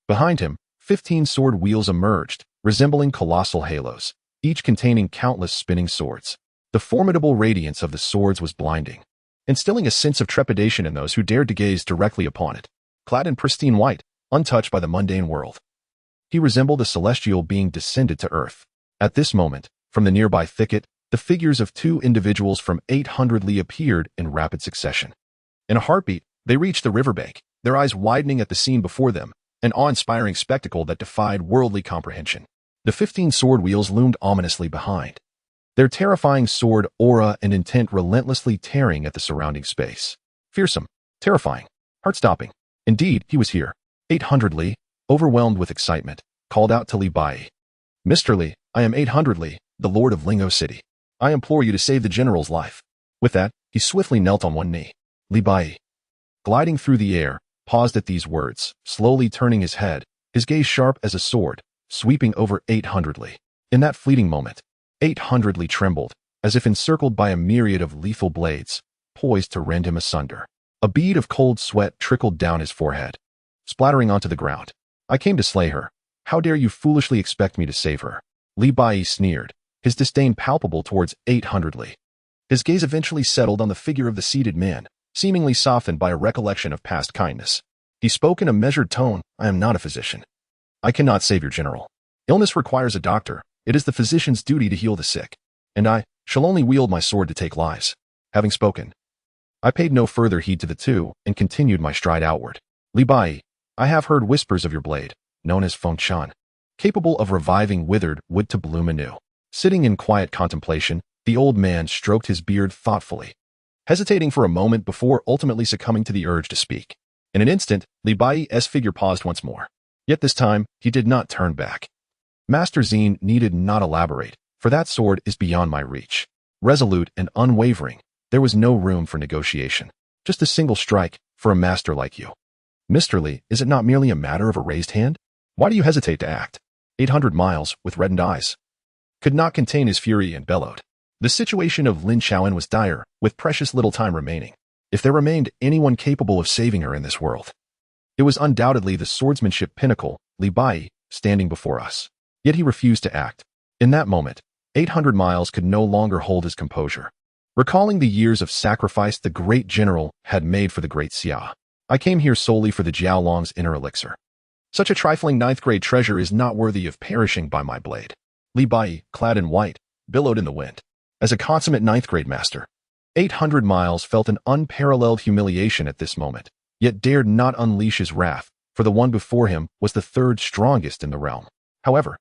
Behind him, 15 sword wheels emerged, resembling colossal halos, each containing countless spinning swords. The formidable radiance of the swords was blinding, instilling a sense of trepidation in those who dared to gaze directly upon it. Clad in pristine white, untouched by the mundane world, he resembled a celestial being descended to earth. At this moment, from the nearby thicket, the figures of 2 individuals from 800 Li appeared in rapid succession. In a heartbeat, they reached the riverbank, their eyes widening at the scene before them, an awe-inspiring spectacle that defied worldly comprehension. The 15 sword wheels loomed ominously behind, their terrifying sword aura and intent relentlessly tearing at the surrounding space. Fearsome, terrifying, heart-stopping. Indeed, he was here. 800 Li, overwhelmed with excitement, called out to Li Baiyi. "Mr. Li, I am 800 Li, the Lord of Lingo City. I implore you to save the general's life." With that, he swiftly knelt on one knee. Li Baiyi, gliding through the air, paused at these words, slowly turning his head, his gaze sharp as a sword, sweeping over 800 Li. In that fleeting moment, 800 Li trembled, as if encircled by a myriad of lethal blades, poised to rend him asunder. A bead of cold sweat trickled down his forehead, splattering onto the ground. "I came to slay her. How dare you foolishly expect me to save her?" Li Baiyi sneered, his disdain palpable towards 800 Li. His gaze eventually settled on the figure of the seated man, seemingly softened by a recollection of past kindness. He spoke in a measured tone, "I am not a physician. I cannot save your general. Illness requires a doctor. It is the physician's duty to heal the sick. And I shall only wield my sword to take lives." Having spoken, I paid no further heed to the two and continued my stride outward. "Li Baiyi, I have heard whispers of your blade, known as Feng Shan, capable of reviving withered wood to bloom anew." Sitting in quiet contemplation, the old man stroked his beard thoughtfully, hesitating for a moment before ultimately succumbing to the urge to speak. In an instant, Li Baiyi's figure paused once more. Yet this time, he did not turn back. Master Ziyan needed not elaborate, for that sword is beyond my reach. Resolute and unwavering, there was no room for negotiation. Just a single strike for a master like you. Mr. Li, is it not merely a matter of a raised hand? Why do you hesitate to act? 800 miles, with reddened eyes, could not contain his fury and bellowed. The situation of Lin Xiaoan was dire, with precious little time remaining. If there remained anyone capable of saving her in this world, it was undoubtedly the swordsmanship pinnacle, Li Baiyi, standing before us. Yet he refused to act. In that moment, 800 miles could no longer hold his composure. Recalling the years of sacrifice the great general had made for the Great Xia, I came here solely for the Jiaolong's inner elixir. Such a trifling ninth-grade treasure is not worthy of perishing by my blade. Li Baiyi, clad in white, billowed in the wind. As a consummate ninth-grade master, 800 miles felt an unparalleled humiliation at this moment, yet dared not unleash his wrath, for the one before him was the third strongest in the realm. However,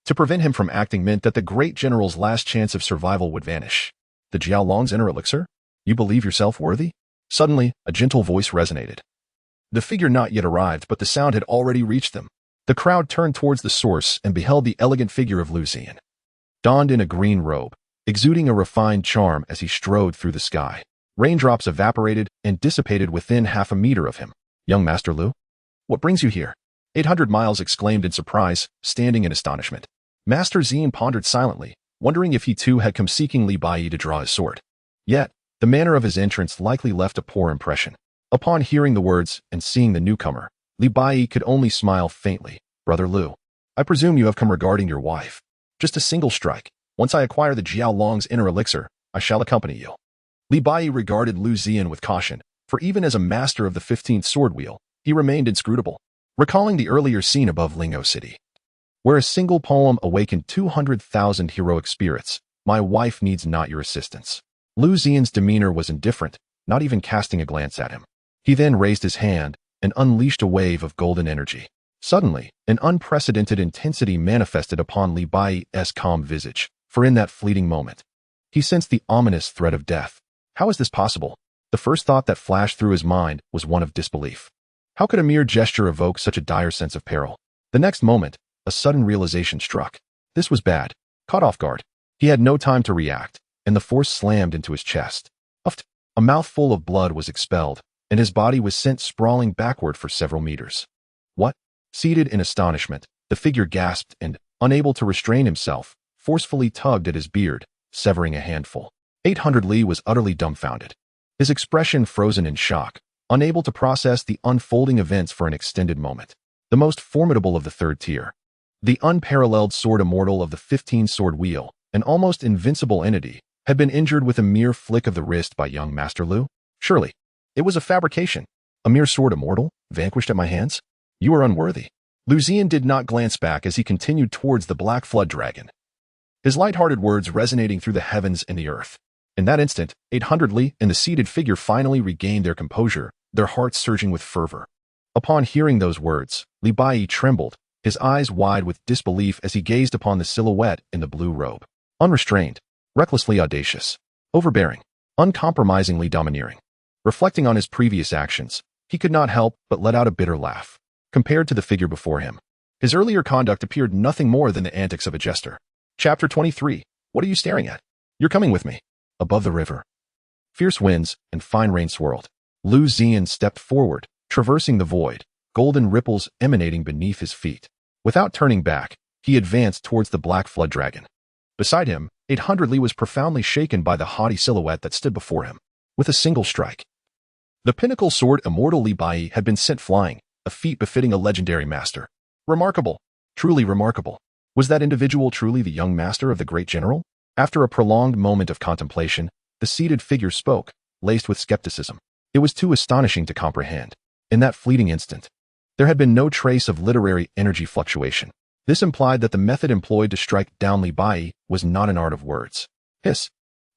to prevent him from acting meant that the great general's last chance of survival would vanish. The Jiaolong's inner elixir? You believe yourself worthy? Suddenly, a gentle voice resonated. The figure not yet arrived, but the sound had already reached them. The crowd turned towards the source and beheld the elegant figure of Liu Ziyan, donned in a green robe, exuding a refined charm as he strode through the sky. Raindrops evaporated and dissipated within half a meter of him. "Young Master Liu? What brings you here?" 800 miles exclaimed in surprise, standing in astonishment. Master Ziyan pondered silently, wondering if he too had come seeking Li Baiyi to draw his sword. Yet, the manner of his entrance likely left a poor impression. Upon hearing the words and seeing the newcomer, Li Baiyi could only smile faintly. "Brother Liu, I presume you have come regarding your wife. Just a single strike. Once I acquire the Jiaolong's inner elixir, I shall accompany you." Li Baiyi regarded Liu Ziyan with caution, for even as a master of the 15th sword wheel, he remained inscrutable. Recalling the earlier scene above Lingo City, where a single poem awakened 200,000 heroic spirits, "My wife needs not your assistance." Liu Ziyan's demeanor was indifferent, not even casting a glance at him. He then raised his hand and unleashed a wave of golden energy. Suddenly, an unprecedented intensity manifested upon Li Baiyi's calm visage, for in that fleeting moment, he sensed the ominous threat of death. How is this possible? The first thought that flashed through his mind was one of disbelief. How could a mere gesture evoke such a dire sense of peril? The next moment, a sudden realization struck. This was bad. Caught off guard, he had no time to react, and the force slammed into his chest. A mouthful of blood was expelled, and his body was sent sprawling backward for several meters. What? Seated in astonishment, the figure gasped and, unable to restrain himself, forcefully tugged at his beard, severing a handful. 800 Li was utterly dumbfounded, his expression frozen in shock, unable to process the unfolding events for an extended moment. The most formidable of the third tier, the unparalleled sword immortal of the 15-sword wheel, an almost invincible entity, had been injured with a mere flick of the wrist by young Master Liu? Surely, it was a fabrication. A mere sword immortal, vanquished at my hands? You are unworthy. Liu Ziyan did not glance back as he continued towards the black flood dragon, his light-hearted words resonating through the heavens and the earth. In that instant, 800 Li and the seated figure finally regained their composure, their hearts surging with fervor. Upon hearing those words, Li Baiyi trembled, his eyes wide with disbelief as he gazed upon the silhouette in the blue robe. Unrestrained, recklessly audacious, overbearing, uncompromisingly domineering. Reflecting on his previous actions, he could not help but let out a bitter laugh. Compared to the figure before him, his earlier conduct appeared nothing more than the antics of a jester. Chapter 23. What are you staring at? You're coming with me. Above the river, fierce winds and fine rain swirled. Liu Ziyan stepped forward, traversing the void, golden ripples emanating beneath his feet. Without turning back, he advanced towards the black flood dragon. Beside him, 800 Li was profoundly shaken by the haughty silhouette that stood before him. With a single strike, the pinnacle sword immortal Li Baiyi had been sent flying, a feat befitting a legendary master. Remarkable, truly remarkable. Was that individual truly the young master of the great general? After a prolonged moment of contemplation, the seated figure spoke, laced with skepticism. It was too astonishing to comprehend. In that fleeting instant, there had been no trace of literary energy fluctuation. This implied that the method employed to strike down Li Baiyi was not an art of words. Hiss.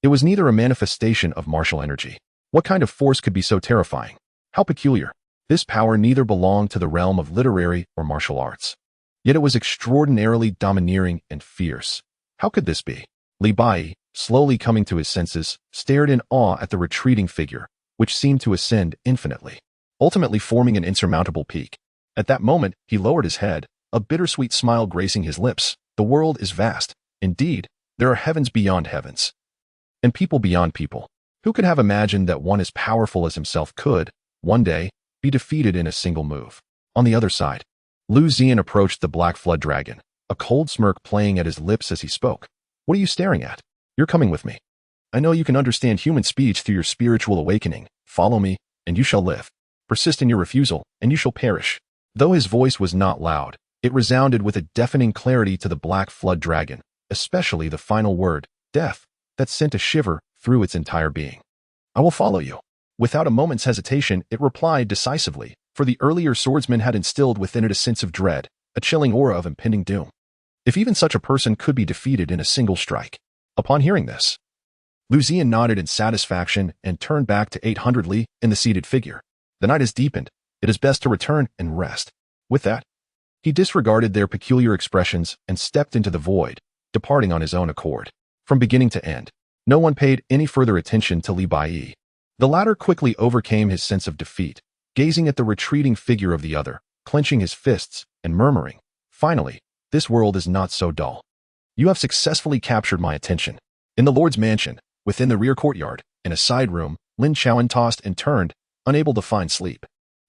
It was neither a manifestation of martial energy. What kind of force could be so terrifying? How peculiar. This power neither belonged to the realm of literary or martial arts. Yet it was extraordinarily domineering and fierce. How could this be? Li Baiyi, slowly coming to his senses, stared in awe at the retreating figure, which seemed to ascend infinitely, ultimately forming an insurmountable peak. At that moment, he lowered his head, a bittersweet smile gracing his lips. The world is vast. Indeed, there are heavens beyond heavens, and people beyond people. Who could have imagined that one as powerful as himself could, one day, be defeated in a single move? On the other side, Liu Ziyan approached the black flood dragon, a cold smirk playing at his lips as he spoke. What are you staring at? You're coming with me. I know you can understand human speech through your spiritual awakening. Follow me, and you shall live. Persist in your refusal, and you shall perish. Though his voice was not loud, it resounded with a deafening clarity to the black flood dragon, especially the final word, death, that sent a shiver through its entire being. I will follow you. Without a moment's hesitation, it replied decisively, for the earlier swordsman had instilled within it a sense of dread, a chilling aura of impending doom. If even such a person could be defeated in a single strike. Upon hearing this, Liu Ziyan nodded in satisfaction and turned back to 800 li in the seated figure. The night has deepened. It is best to return and rest. With that, he disregarded their peculiar expressions and stepped into the void, departing on his own accord. From beginning to end, no one paid any further attention to Li Baiyi. The latter quickly overcame his sense of defeat, gazing at the retreating figure of the other, clenching his fists and murmuring, "Finally, this world is not so dull. You have successfully captured my attention." In the Lord's mansion, within the rear courtyard, in a side room, Lin Chaoan tossed and turned, unable to find sleep.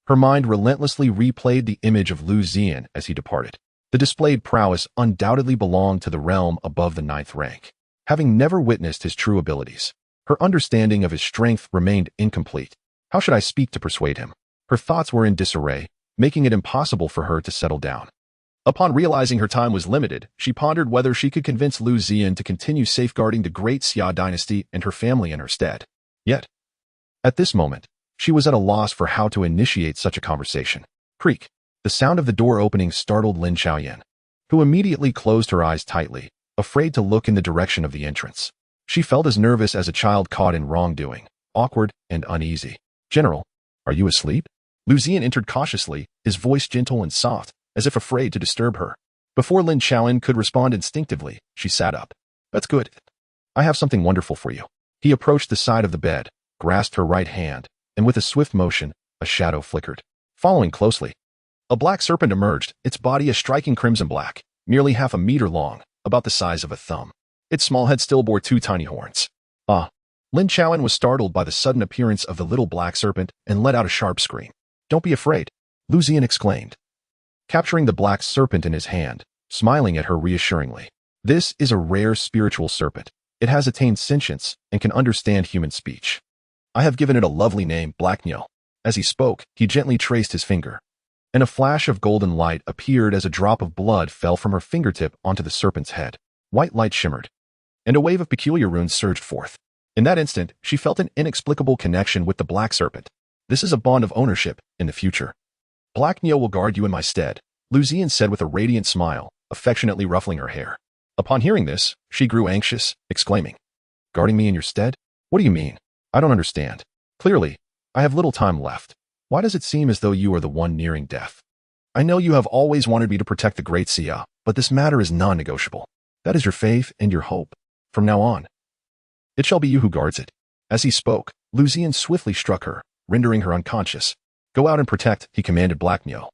Her mind relentlessly replayed the image of Liu Ziyan as he departed. The displayed prowess undoubtedly belonged to the realm above the 9th rank. Having never witnessed his true abilities, her understanding of his strength remained incomplete. How should I speak to persuade him? Her thoughts were in disarray, making it impossible for her to settle down. Upon realizing her time was limited, she pondered whether she could convince Liu Ziyan to continue safeguarding the Great Xia Dynasty and her family in her stead. Yet, at this moment, she was at a loss for how to initiate such a conversation. Creak. The sound of the door opening startled Lin Chaoyan, who immediately closed her eyes tightly, afraid to look in the direction of the entrance. She felt as nervous as a child caught in wrongdoing, awkward and uneasy. "General, are you asleep?" Liu Ziyan entered cautiously, his voice gentle and soft, as if afraid to disturb her. Before Lin Chaoyan could respond instinctively, she sat up. "That's good. I have something wonderful for you." He approached the side of the bed, grasped her right hand, and with a swift motion, a shadow flickered. Following closely, a black serpent emerged, its body a striking crimson black, nearly half a meter long, about the size of a thumb. Its small head still bore 2 tiny horns. "Ah!" Lin Chaoyan was startled by the sudden appearance of the little black serpent and let out a sharp scream. "Don't be afraid," Liu Ziyan exclaimed, capturing the black serpent in his hand, smiling at her reassuringly. "This is a rare spiritual serpent. It has attained sentience and can understand human speech. I have given it a lovely name, Black Niel." As he spoke, he gently traced his finger, and a flash of golden light appeared as a drop of blood fell from her fingertip onto the serpent's head. White light shimmered, and a wave of peculiar runes surged forth. In that instant, she felt an inexplicable connection with the black serpent. This is a bond of ownership in the future. "Black Niel will guard you in my stead," Liu Ziyan said with a radiant smile, affectionately ruffling her hair. Upon hearing this, she grew anxious, exclaiming, "Guarding me in your stead? What do you mean? I don't understand. Clearly, I have little time left. Why does it seem as though you are the one nearing death? I know you have always wanted me to protect the Great Xia, but this matter is non-negotiable. That is your faith and your hope. From now on, it shall be you who guards it." As he spoke, Liu Ziyan swiftly struck her, rendering her unconscious. "Go out and protect," he commanded Black Niel,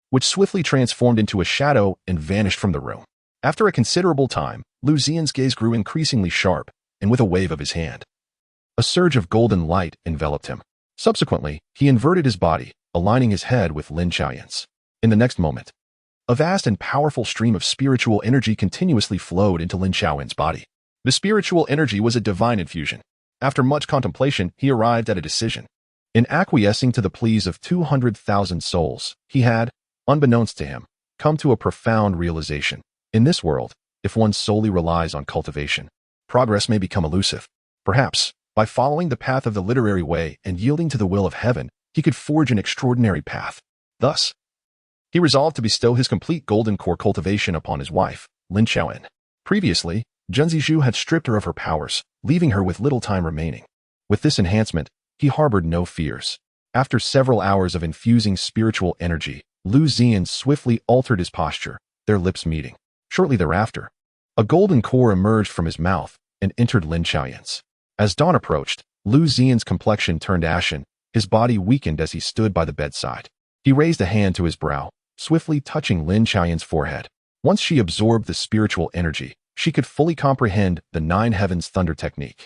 which swiftly transformed into a shadow and vanished from the room. After a considerable time, Liu Ziyan's gaze grew increasingly sharp, and with a wave of his hand, a surge of golden light enveloped him. Subsequently, he inverted his body, aligning his head with Lin Chaoyan's. In the next moment, a vast and powerful stream of spiritual energy continuously flowed into Lin Chaoyan's body. The spiritual energy was a divine infusion. After much contemplation, he arrived at a decision. In acquiescing to the pleas of 200,000 souls, he had, unbeknownst to him, come to a profound realization. In this world, if one solely relies on cultivation, progress may become elusive. Perhaps, by following the path of the literary way and yielding to the will of heaven, he could forge an extraordinary path. Thus, he resolved to bestow his complete golden core cultivation upon his wife, Lin Xiaoyan. Previously, Zhu had stripped her of her powers, leaving her with little time remaining. With this enhancement, he harbored no fears. After several hours of infusing spiritual energy, Liu Ziyan swiftly altered his posture, their lips meeting. Shortly thereafter, a golden core emerged from his mouth and entered Lin Xiaoyan's. As dawn approached, Liu Ziyan's complexion turned ashen, his body weakened as he stood by the bedside. He raised a hand to his brow, swiftly touching Lin Xiaoyan's forehead. Once she absorbed the spiritual energy, she could fully comprehend the Nine Heavens Thunder technique.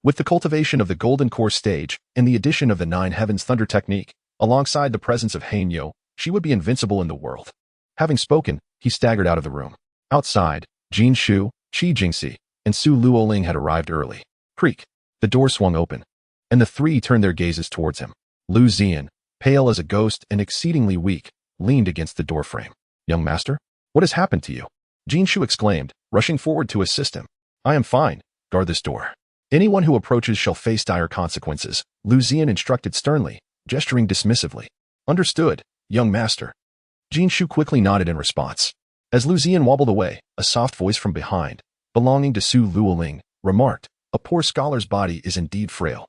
With the cultivation of the Golden Core stage and the addition of the Nine Heavens Thunder technique, alongside the presence of Hanyo, she would be invincible in the world. Having spoken, he staggered out of the room. Outside, Jin Shu, Qi Jingxi, and Su Luoling had arrived early. Creak. The door swung open, and the three turned their gazes towards him. Liu Ziyan, pale as a ghost and exceedingly weak, leaned against the doorframe. "Young master, what has happened to you?" Jin Shu exclaimed, rushing forward to assist him. "I am fine. Guard this door. Anyone who approaches shall face dire consequences," Liu Ziyan instructed sternly, gesturing dismissively. "Understood, young master." Jin Shu quickly nodded in response. As Liu Ziyan wobbled away, a soft voice from behind, belonging to Su Luoling, remarked, "A poor scholar's body is indeed frail.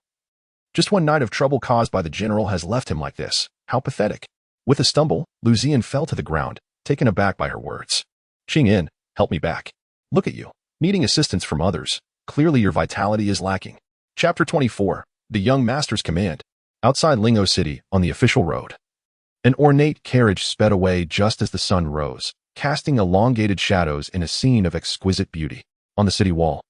Just one night of trouble caused by the general has left him like this. How pathetic." With a stumble, Liu Ziyan fell to the ground, taken aback by her words. "Qing In, help me back. Look at you, needing assistance from others. Clearly your vitality is lacking." Chapter 24, The Young Master's Command. Outside Lingo City, on the official road, an ornate carriage sped away just as the sun rose, casting elongated shadows in a scene of exquisite beauty. On the city wall,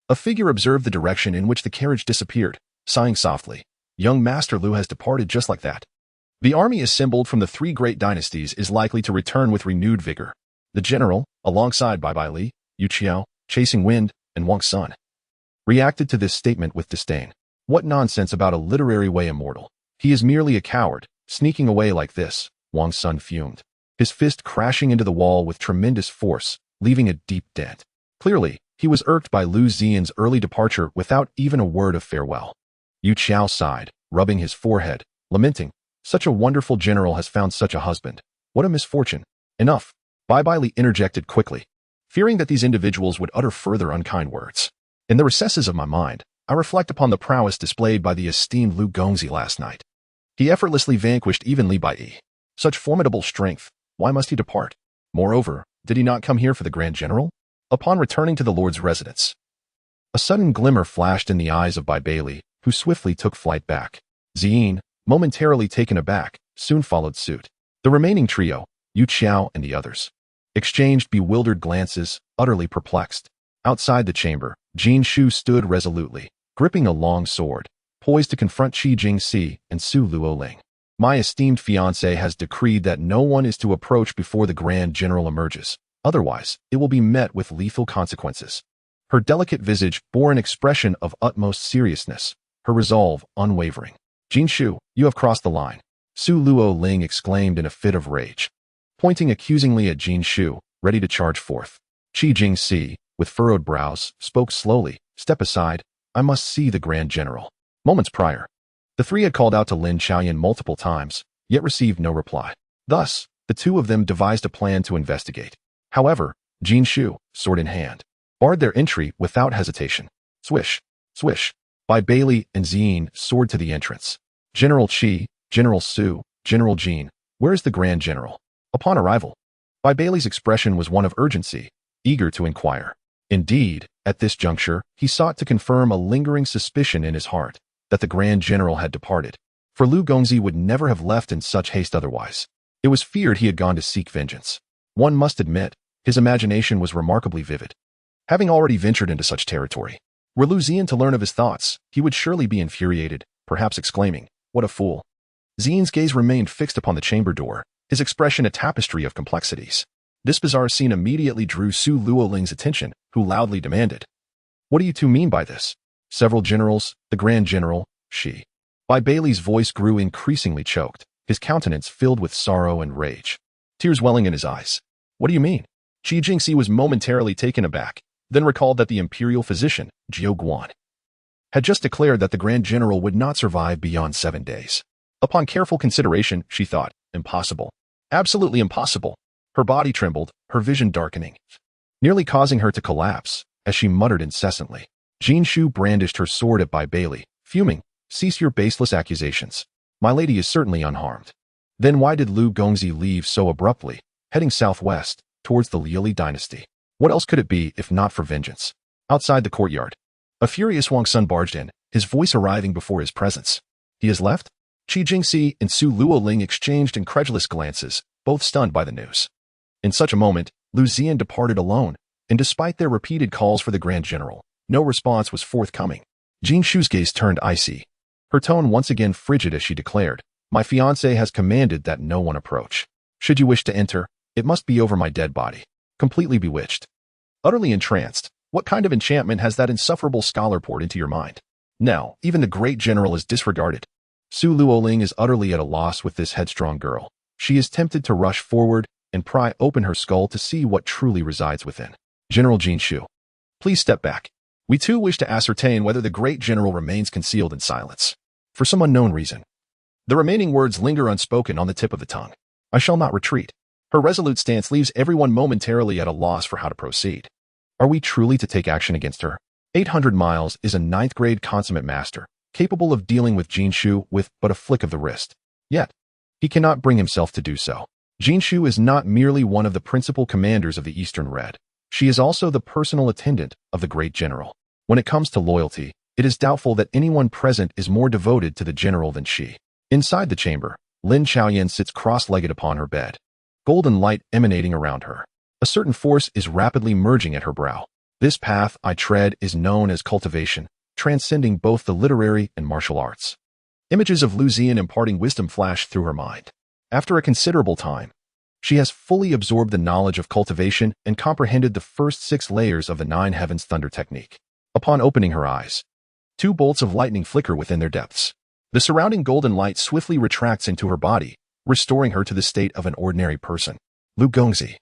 a figure observed the direction in which the carriage disappeared, sighing softly. "Young Master Liu has departed just like that. The army assembled from the three great dynasties is likely to return with renewed vigor." The general, alongside Bai Li, Yu Qiao, Chasing Wind, and Wang Sun, reacted to this statement with disdain. "What nonsense about a literary way immortal. He is merely a coward, sneaking away like this," Wang Sun fumed, his fist crashing into the wall with tremendous force, leaving a deep dent. Clearly, he was irked by Liu Ziyan's early departure without even a word of farewell. Yu Qiao sighed, rubbing his forehead, lamenting, "Such a wonderful general has found such a husband. What a misfortune." "Enough," Bai Li interjected quickly, fearing that these individuals would utter further unkind words. "In the recesses of my mind, I reflect upon the prowess displayed by the esteemed Liu Gongzi last night. He effortlessly vanquished even Li Baiyi. Such formidable strength, why must he depart? Moreover, did he not come here for the Grand General?" Upon returning to the Lord's residence, a sudden glimmer flashed in the eyes of Bai Li, who swiftly took flight back. Ziyin, momentarily taken aback, soon followed suit. The remaining trio, Yu Qiao and the others, exchanged bewildered glances, utterly perplexed. Outside the chamber, Jin Shu stood resolutely, gripping a long sword, poised to confront Qi Jingxi and Su Luoling. "My esteemed fiancé has decreed that no one is to approach before the Grand General emerges. Otherwise, it will be met with lethal consequences." Her delicate visage bore an expression of utmost seriousness, her resolve unwavering. "Jin Shu, you have crossed the line," Su Luoling exclaimed in a fit of rage, pointing accusingly at Jin Shu, ready to charge forth. Qi Jingxi, with furrowed brows, spoke slowly, "Step aside, I must see the Grand General." Moments prior, the three had called out to Lin Xiaoyan multiple times, yet received no reply. Thus, the two of them devised a plan to investigate. However, Jin Shu, sword in hand, barred their entry without hesitation. Swish, swish. Bai Li and Ziyin soared to the entrance. "General Qi, General Su, General Jin, where is the Grand General?" Upon arrival, Bai Li's expression was one of urgency, eager to inquire. Indeed, at this juncture, he sought to confirm a lingering suspicion in his heart that the Grand General had departed, for Liu Gongzi would never have left in such haste otherwise. It was feared he had gone to seek vengeance. One must admit, his imagination was remarkably vivid. Having already ventured into such territory, were Liu Ziyan to learn of his thoughts, he would surely be infuriated, perhaps exclaiming, "What a fool." Ziyin's gaze remained fixed upon the chamber door, his expression a tapestry of complexities. This bizarre scene immediately drew Su Luoling's attention, who loudly demanded, "What do you two mean by this? Several generals, the Grand General, she." Bai Li's voice grew increasingly choked, his countenance filled with sorrow and rage, tears welling in his eyes. "What do you mean?" Qi Jingxi was momentarily taken aback, then recalled that the imperial physician, Jiu Guan, had just declared that the Grand General would not survive beyond 7 days. Upon careful consideration, she thought, impossible. Absolutely impossible. Her body trembled, her vision darkening, nearly causing her to collapse, as she muttered incessantly. Jin Shu brandished her sword at Bai Bailey, fuming, "Cease your baseless accusations. My lady is certainly unharmed." Then why did Lu Gongzi leave so abruptly, heading southwest, towards the Liu Ziyan dynasty? What else could it be if not for vengeance? Outside the courtyard, a furious Wang Sun barged in, his voice arriving before his presence. He has left? Qi Jingxi and Su Luoling exchanged incredulous glances, both stunned by the news. In such a moment, Liu Ziyan departed alone, and despite their repeated calls for the Grand General, no response was forthcoming. Jin Shu's gaze turned icy, her tone once again frigid as she declared, "My fiancé has commanded that no one approach. Should you wish to enter, it must be over my dead body." Completely bewitched, utterly entranced, what kind of enchantment has that insufferable scholar poured into your mind? Now, even the Great General is disregarded. Su Luoling is utterly at a loss with this headstrong girl. She is tempted to rush forward and pry open her skull to see what truly resides within. "General Jin Shu, please step back. We too wish to ascertain whether the Great General remains concealed in silence. For some unknown reason." The remaining words linger unspoken on the tip of the tongue. "I shall not retreat." Her resolute stance leaves everyone momentarily at a loss for how to proceed. Are we truly to take action against her? 800 miles is a 9th-grade consummate master, capable of dealing with Jin Shu with but a flick of the wrist. Yet, he cannot bring himself to do so. Jin Shu is not merely one of the principal commanders of the Eastern Red. She is also the personal attendant of the Great General. When it comes to loyalty, it is doubtful that anyone present is more devoted to the general than she. Inside the chamber, Lin Chaoyan sits cross-legged upon her bed, golden light emanating around her. A certain force is rapidly merging at her brow. This path I tread is known as cultivation, transcending both the literary and martial arts. Images of Liu Ziyan imparting wisdom flash through her mind. After a considerable time, she has fully absorbed the knowledge of cultivation and comprehended the first 6 layers of the 9 Heavens Thunder technique. Upon opening her eyes, 2 bolts of lightning flicker within their depths. The surrounding golden light swiftly retracts into her body, restoring her to the state of an ordinary person. Lu Gongzi.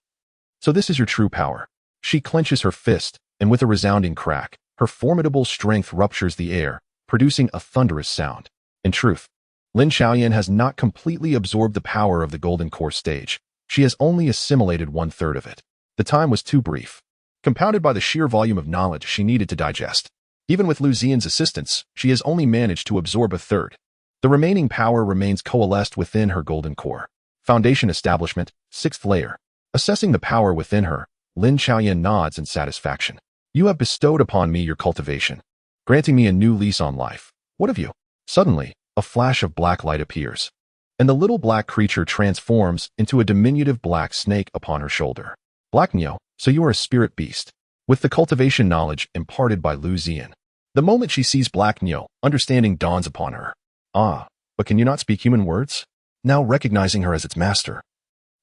So this is your true power. She clenches her fist, and with a resounding crack, her formidable strength ruptures the air, producing a thunderous sound. In truth, Lin Chaoyan has not completely absorbed the power of the Golden Core stage. She has only assimilated 1/3 of it. The time was too brief, compounded by the sheer volume of knowledge she needed to digest. Even with Liu Ziyan's assistance, she has only managed to absorb 1/3. The remaining power remains coalesced within her Golden Core. Foundation establishment, 6th layer. Assessing the power within her, Lin Chaoyan nods in satisfaction. "You have bestowed upon me your cultivation, granting me a new lease on life. What of you?" Suddenly, a flash of black light appears, and the little black creature transforms into a diminutive black snake upon her shoulder. "Black Nyo, so you are a spirit beast." With the cultivation knowledge imparted by Liu Ziyan, the moment she sees Black Nyo, understanding dawns upon her. "Ah, but can you not speak human words?" Now recognizing her as its master,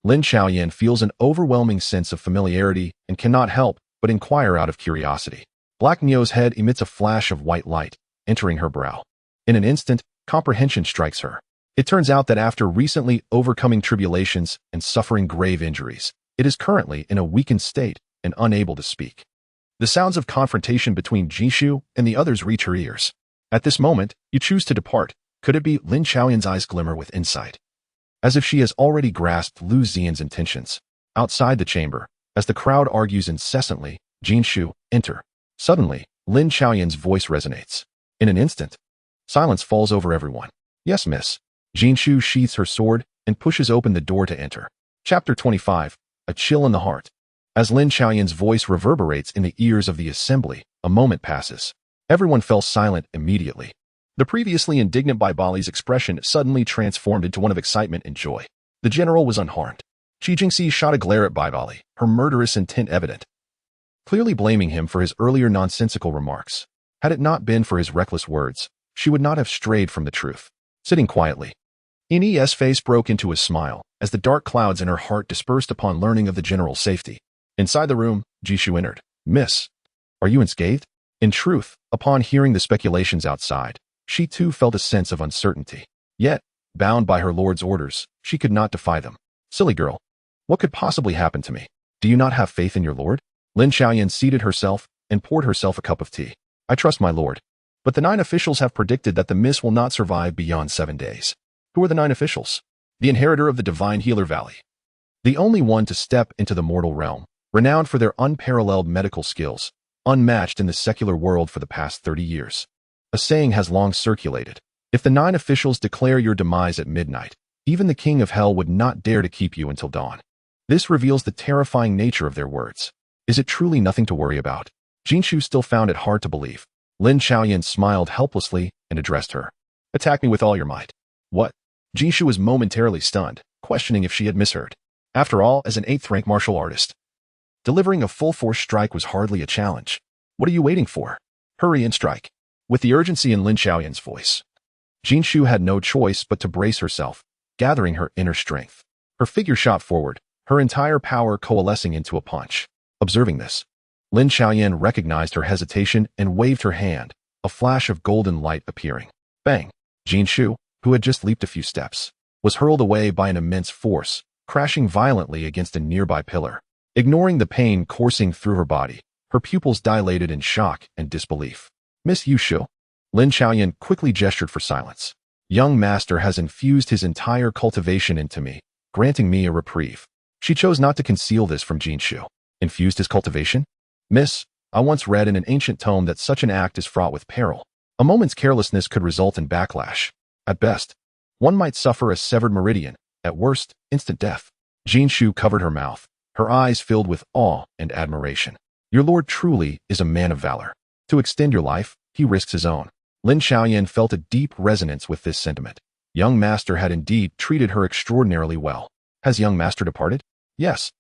Lin Chaoyan feels an overwhelming sense of familiarity and cannot help but inquire out of curiosity. Black Nyo's head emits a flash of white light, entering her brow. In an instant, comprehension strikes her. It turns out that after recently overcoming tribulations and suffering grave injuries, it is currently in a weakened state and unable to speak. The sounds of confrontation between Jishu and the others reach her ears. At this moment, you choose to depart. Could it be? Lin Chaoyan's eyes glimmer with insight, as if she has already grasped Liu Ziyan's intentions. Outside the chamber, as the crowd argues incessantly, Jin Shu, enter. Suddenly, Lin Chaoyan's voice resonates. In an instant, silence falls over everyone. "Yes, miss." Jin Shu sheaths her sword and pushes open the door to enter. Chapter 25, A Chill in the Heart. As Lin Chaoyan's voice reverberates in the ears of the assembly, a moment passes. Everyone fell silent immediately. The previously indignant Bai Bali's expression suddenly transformed into one of excitement and joy. The general was unharmed. Qi Jingxi shot a glare at Bai Bali, her murderous intent evident, clearly blaming him for his earlier nonsensical remarks. Had it not been for his reckless words, she would not have strayed from the truth. Sitting quietly, Ine's face broke into a smile as the dark clouds in her heart dispersed upon learning of the general's safety. Inside the room, Jishu entered. "Miss, are you unscathed?" In truth, upon hearing the speculations outside, she too felt a sense of uncertainty. Yet, bound by her lord's orders, she could not defy them. "Silly girl, what could possibly happen to me?" Do you not have faith in your lord? Lin Xiaoyan seated herself and poured herself a cup of tea. I trust my lord. But the 9 officials have predicted that the mist will not survive beyond 7 days. Who are the 9 officials? The inheritor of the Divine Healer Valley. The only one to step into the mortal realm, renowned for their unparalleled medical skills, unmatched in the secular world for the past 30 years. A saying has long circulated. If the 9 officials declare your demise at midnight, even the king of hell would not dare to keep you until dawn. This reveals the terrifying nature of their words. Is it truly nothing to worry about? Jinshu still found it hard to believe. Lin Xiaoyan smiled helplessly and addressed her. Attack me with all your might. What? Jinshu was momentarily stunned, questioning if she had misheard. After all, as an 8th-rank martial artist, delivering a full-force strike was hardly a challenge. What are you waiting for? Hurry and strike. With the urgency in Lin Xiaoyan's voice, Jinshu had no choice but to brace herself, gathering her inner strength. Her figure shot forward, her entire power coalescing into a punch. Observing this, Lin Xiaoyan recognized her hesitation and waved her hand, a flash of golden light appearing. Bang! Jinshu, who had just leaped a few steps, was hurled away by an immense force, crashing violently against a nearby pillar. Ignoring the pain coursing through her body, her pupils dilated in shock and disbelief. Miss Yushu. Lin Xiaoyan quickly gestured for silence. Young master has infused his entire cultivation into me, granting me a reprieve. She chose not to conceal this from Jinshu. Infused his cultivation? Miss, I once read in an ancient tome that such an act is fraught with peril. A moment's carelessness could result in backlash. At best, one might suffer a severed meridian. At worst, instant death. Jinshu covered her mouth, her eyes filled with awe and admiration. Your lord truly is a man of valor. To extend your life, he risks his own. Lin Xiaoyan felt a deep resonance with this sentiment. Young master had indeed treated her extraordinarily well. Has young master departed? Yes.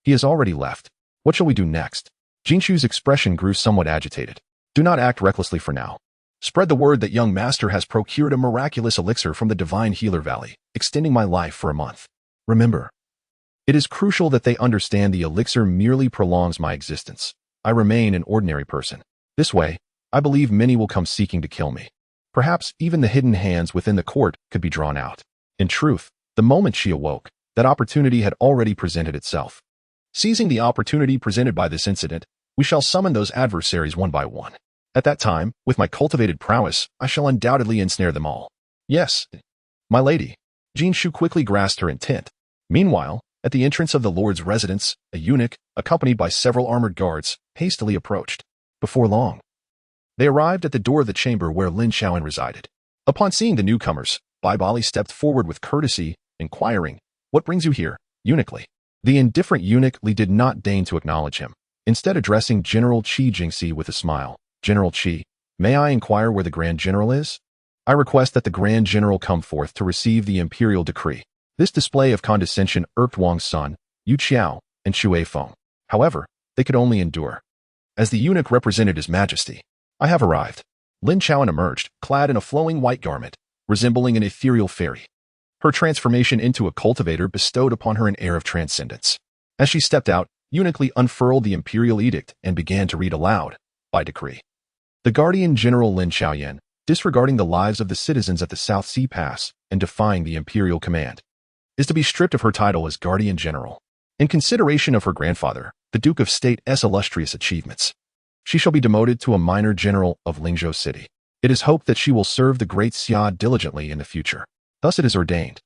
He has already left. What shall we do next? Jinshu's expression grew somewhat agitated. Do not act recklessly for now. Spread the word that young master has procured a miraculous elixir from the Divine Healer Valley, extending my life for a month. Remember, it is crucial that they understand the elixir merely prolongs my existence. I remain an ordinary person. This way, I believe many will come seeking to kill me. Perhaps even the hidden hands within the court could be drawn out. In truth, the moment she awoke, that opportunity had already presented itself. Seizing the opportunity presented by this incident, we shall summon those adversaries one by one. At that time, with my cultivated prowess, I shall undoubtedly ensnare them all. Yes, my lady. Jinshu quickly grasped her intent. Meanwhile, at the entrance of the lord's residence, a eunuch, accompanied by several armored guards, hastily approached. Before long, they arrived at the door of the chamber where Lin Xiaoyan resided. Upon seeing the newcomers, Baiyi stepped forward with courtesy, inquiring, "What brings you here, eunuchly?" The indifferent eunuch did not deign to acknowledge him, instead addressing General Qi Jingxi with a smile. General Qi, may I inquire where the Grand General is? I request that the Grand General come forth to receive the imperial decree. This display of condescension irked Wang's son, Yu Qiao, and Xue Feng. However, they could only endure. As the eunuch represented his majesty, I have arrived. Lin Xiaoyan emerged, clad in a flowing white garment, resembling an ethereal fairy. Her transformation into a cultivator bestowed upon her an air of transcendence. As she stepped out, eunuch unfurled the imperial edict and began to read aloud, by decree. The Guardian General Lin Xiaoyan, disregarding the lives of the citizens at the South Sea Pass and defying the imperial command, is to be stripped of her title as Guardian General. In consideration of her grandfather, the Duke of State's illustrious achievements, she shall be demoted to a minor general of Lingzhou City. It is hoped that she will serve the Great Xia diligently in the future. Thus it is ordained.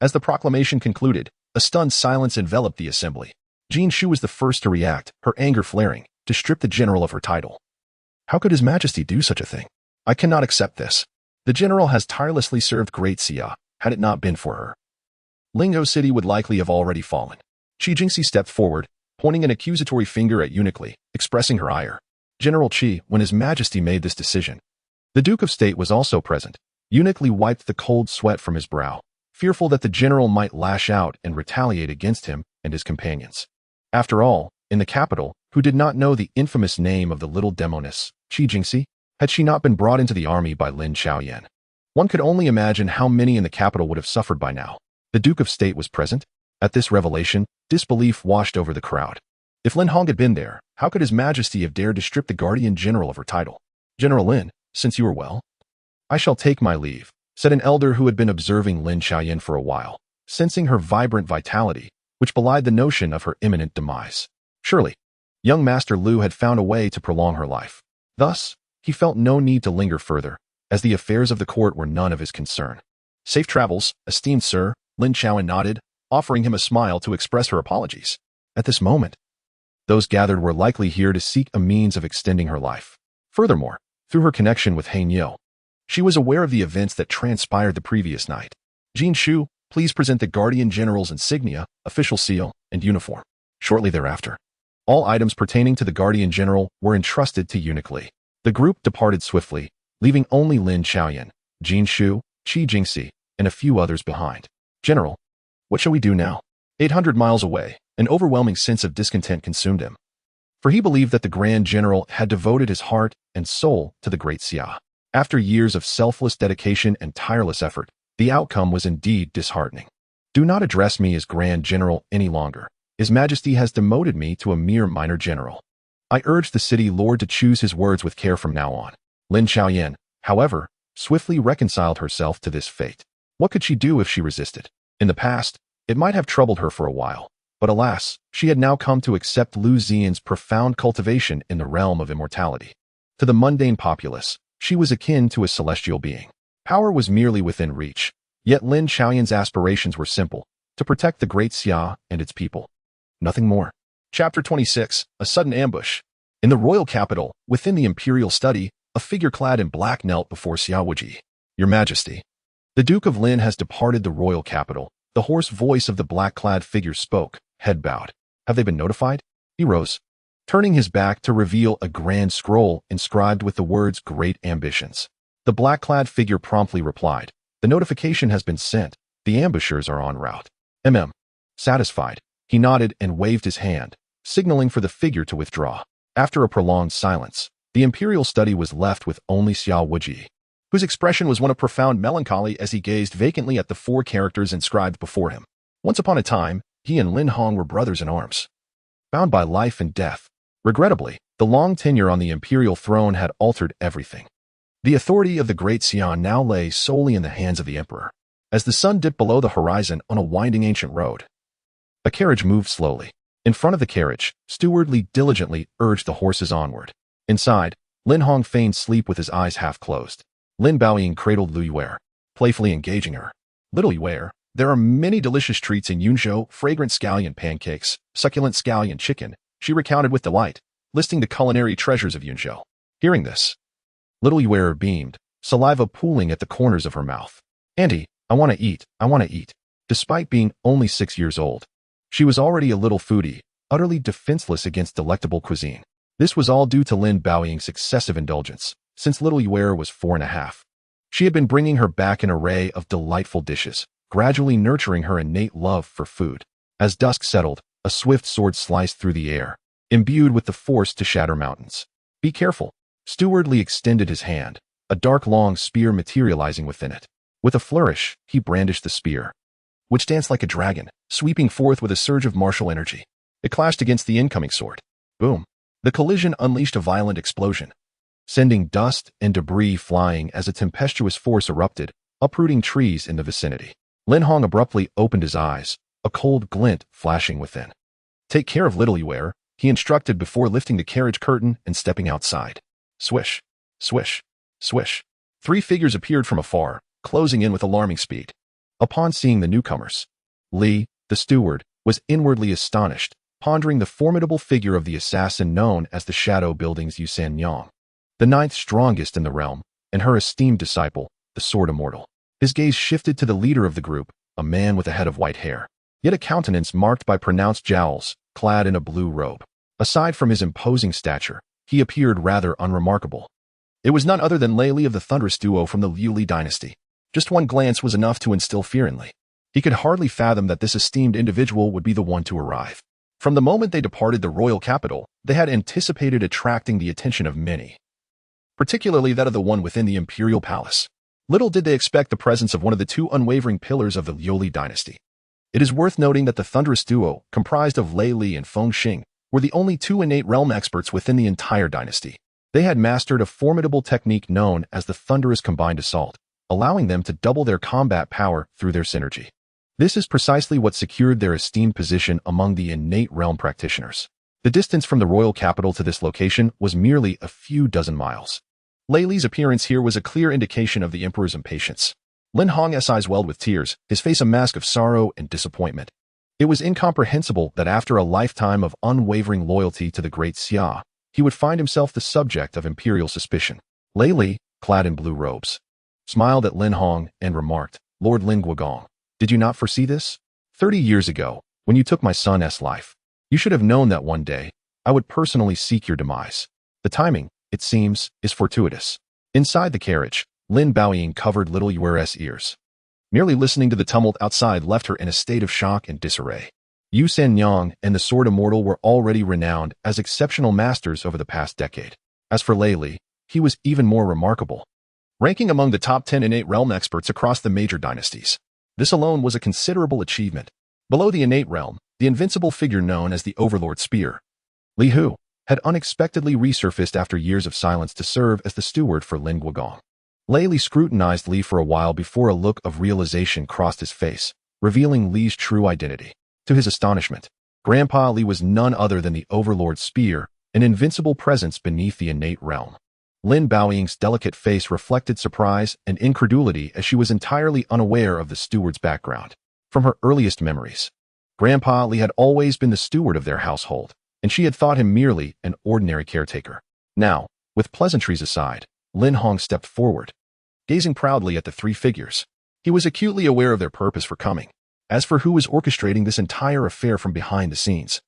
As the proclamation concluded, a stunned silence enveloped the assembly. Jinshu was the first to react, her anger flaring, to strip the general of her title. How could His Majesty do such a thing? I cannot accept this. The general has tirelessly served Great Xia. Had it not been for her, Lingzhou City would likely have already fallen. Qi Jingxi stepped forward, pointing an accusatory finger at eunuch, expressing her ire. General Qi, when His Majesty made this decision, the Duke of State was also present. Eunuch wiped the cold sweat from his brow, fearful that the general might lash out and retaliate against him and his companions. After all, in the capital, who did not know the infamous name of the little demoness, Qi Jingxi, had she not been brought into the army by Lin Xiaoyan? One could only imagine how many in the capital would have suffered by now. The Duke of State was present. At this revelation, disbelief washed over the crowd. If Lin Hong had been there, how could His Majesty have dared to strip the Guardian General of her title? General Lin, since you are well, I shall take my leave, said an elder who had been observing Lin Xiaoyan for a while, sensing her vibrant vitality, which belied the notion of her imminent demise. Surely, young Master Liu had found a way to prolong her life. Thus, he felt no need to linger further, as the affairs of the court were none of his concern. Safe travels, esteemed sir, Lin Xiaoyan nodded, offering him a smile to express her apologies. At this moment, those gathered were likely here to seek a means of extending her life. Furthermore, through her connection with Han Yu, she was aware of the events that transpired the previous night. Jin Shu, please present the Guardian General's insignia, official seal, and uniform. Shortly thereafter, all items pertaining to the Guardian General were entrusted to Eunuch Li. The group departed swiftly, leaving only Lin Xiaoyan, Jin Shu, Qi Jingxi, and a few others behind. General, what shall we do now? 800 miles away, an overwhelming sense of discontent consumed him. For he believed that the Grand General had devoted his heart and soul to the Great Xia. After years of selfless dedication and tireless effort, the outcome was indeed disheartening. Do not address me as Grand General any longer. His Majesty has demoted me to a mere minor general. I urge the city lord to choose his words with care from now on. Lin Xiaoyan, however, swiftly reconciled herself to this fate. What could she do if she resisted? In the past, it might have troubled her for a while, but alas, she had now come to accept Liu Ziyan's profound cultivation in the realm of immortality. To the mundane populace, she was akin to a celestial being. Power was merely within reach, yet Lin Xiaoyan's aspirations were simple, to protect the Great Xia and its people. Nothing more. Chapter 26, A Sudden Ambush. In the royal capital, within the imperial study, a figure clad in black knelt before Xia Wuji. Your Majesty. The Duke of Lin has departed the royal capital. The hoarse voice of the black-clad figure spoke, head bowed. Have they been notified? He rose, turning his back to reveal a grand scroll inscribed with the words Great Ambitions. The black-clad figure promptly replied, the notification has been sent. The ambushers are en route. Satisfied, he nodded and waved his hand, signaling for the figure to withdraw. After a prolonged silence, the imperial study was left with only Xia Wuji, whose expression was one of profound melancholy as he gazed vacantly at the 4 characters inscribed before him. Once upon a time, he and Lin Hong were brothers in arms, bound by life and death. Regrettably, the long tenure on the imperial throne had altered everything. The authority of the Great Xia now lay solely in the hands of the emperor. As the sun dipped below the horizon on a winding ancient road, a carriage moved slowly. In front of the carriage, Steward Li diligently urged the horses onward. Inside, Lin Hong feigned sleep with his eyes half closed. Lin Baoying cradled Liu Yuer, playfully engaging her. Little Yuer, there are many delicious treats in Yunzhou, fragrant scallion pancakes, succulent scallion chicken, she recounted with delight, listing the culinary treasures of Yunzhou. Hearing this, little Yuer beamed, saliva pooling at the corners of her mouth. Auntie, I want to eat. Despite being only 6 years old, she was already a little foodie, utterly defenseless against delectable cuisine. This was all due to Lin Baoying's excessive indulgence. Since little Yuer was 4.5, she had been bringing her back an array of delightful dishes, gradually nurturing her innate love for food. As dusk settled, a swift sword sliced through the air, imbued with the force to shatter mountains. Be careful. Steward Li extended his hand, a dark long spear materializing within it. With a flourish, he brandished the spear, which danced like a dragon, sweeping forth with a surge of martial energy. It clashed against the incoming sword. Boom. The collision unleashed a violent explosion, sending dust and debris flying as a tempestuous force erupted, uprooting trees in the vicinity. Lin Hong abruptly opened his eyes, a cold glint flashing within. Take care of little Yuer, he instructed before lifting the carriage curtain and stepping outside. Swish, swish, swish. 3 figures appeared from afar, closing in with alarming speed. Upon seeing the newcomers, Li, the steward, was inwardly astonished, pondering the formidable figure of the assassin known as the Shadow Building's Yusan Yang, the 9th strongest in the realm, and her esteemed disciple, the Sword Immortal. His gaze shifted to the leader of the group, a man with a head of white hair, yet a countenance marked by pronounced jowls, clad in a blue robe. Aside from his imposing stature, he appeared rather unremarkable. It was none other than Lei Li of the Thunderous Duo from the Liu Li Dynasty. Just one glance was enough to instill fear in Li. He could hardly fathom that this esteemed individual would be the one to arrive. From the moment they departed the royal capital, they had anticipated attracting the attention of many, particularly that of the one within the imperial palace. Little did they expect the presence of one of the 2 unwavering pillars of the Liu Li Dynasty. It is worth noting that the Thunderous Duo, comprised of Lei Li and Feng Xing, were the only 2 innate realm experts within the entire dynasty. They had mastered a formidable technique known as the Thunderous Combined Assault, allowing them to double their combat power through their synergy. This is precisely what secured their esteemed position among the innate realm practitioners. The distance from the royal capital to this location was merely a few dozen miles. Lei Li's appearance here was a clear indication of the emperor's impatience. Lin Hong's eyes welled with tears, his face a mask of sorrow and disappointment. It was incomprehensible that after a lifetime of unwavering loyalty to the Great Xia, he would find himself the subject of imperial suspicion. Lei Li, clad in blue robes, smiled at Lin Hong and remarked, "Lord Lin Guogong, did you not foresee this? 30 years ago, when you took my son's life, you should have known that one day, I would personally seek your demise. The timing, it seems, is fortuitous." Inside the carriage, Lin Baoying covered little Yuer's ears. Merely listening to the tumult outside left her in a state of shock and disarray. Yu Sanyang and the Sword Immortal were already renowned as exceptional masters over the past decade. As for Lei Li, he was even more remarkable, ranking among the top 10 innate realm experts across the major dynasties. This alone was a considerable achievement. Below the innate realm, the invincible figure known as the Overlord Spear, Li Hu, had unexpectedly resurfaced after years of silence to serve as the steward for Lin Guogong. Lei Li scrutinized Li for a while before a look of realization crossed his face, revealing Li's true identity. To his astonishment, Grandpa Li was none other than the Overlord Spear, an invincible presence beneath the innate realm. Lin Baoying's delicate face reflected surprise and incredulity as she was entirely unaware of the steward's background. From her earliest memories, Grandpa Li had always been the steward of their household, and she had thought him merely an ordinary caretaker. Now, with pleasantries aside, Lin Hong stepped forward, gazing proudly at the three figures. He was acutely aware of their purpose for coming. As for who was orchestrating this entire affair from behind the scenes,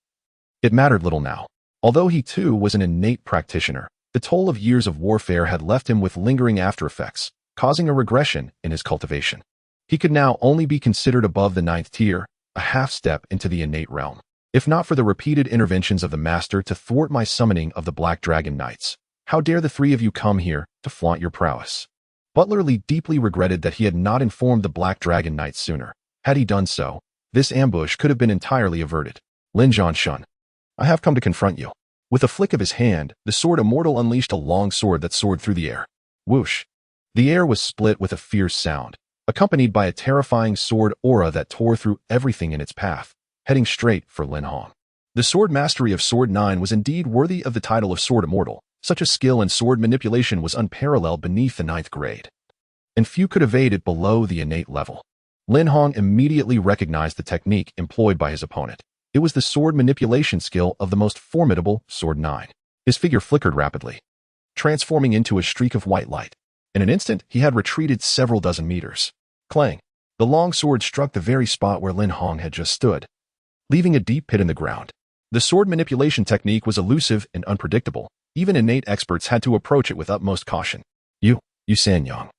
it mattered little now. Although he too was an innate practitioner, the toll of years of warfare had left him with lingering after-effects, causing a regression in his cultivation. He could now only be considered above the 9th tier, a half-step into the innate realm. If not for the repeated interventions of the Master to thwart my summoning of the Black Dragon Knights, how dare the three of you come here to flaunt your prowess? Butler Li deeply regretted that he had not informed the Black Dragon Knights sooner. Had he done so, this ambush could have been entirely averted. Lin Zhanshun, I have come to confront you. With a flick of his hand, the Sword Immortal unleashed a long sword that soared through the air. Whoosh! The air was split with a fierce sound, accompanied by a terrifying sword aura that tore through everything in its path, heading straight for Lin Hong. The sword mastery of Sword 9 was indeed worthy of the title of Sword Immortal. Such a skill in sword manipulation was unparalleled beneath the 9th grade, and few could evade it below the innate level. Lin Hong immediately recognized the technique employed by his opponent. It was the sword manipulation skill of the most formidable Sword 9. His figure flickered rapidly, transforming into a streak of white light. In an instant, he had retreated several dozen meters. Clang! The long sword struck the very spot where Lin Hong had just stood, leaving a deep pit in the ground. The sword manipulation technique was elusive and unpredictable. Even innate experts had to approach it with utmost caution. Yu Sanyang.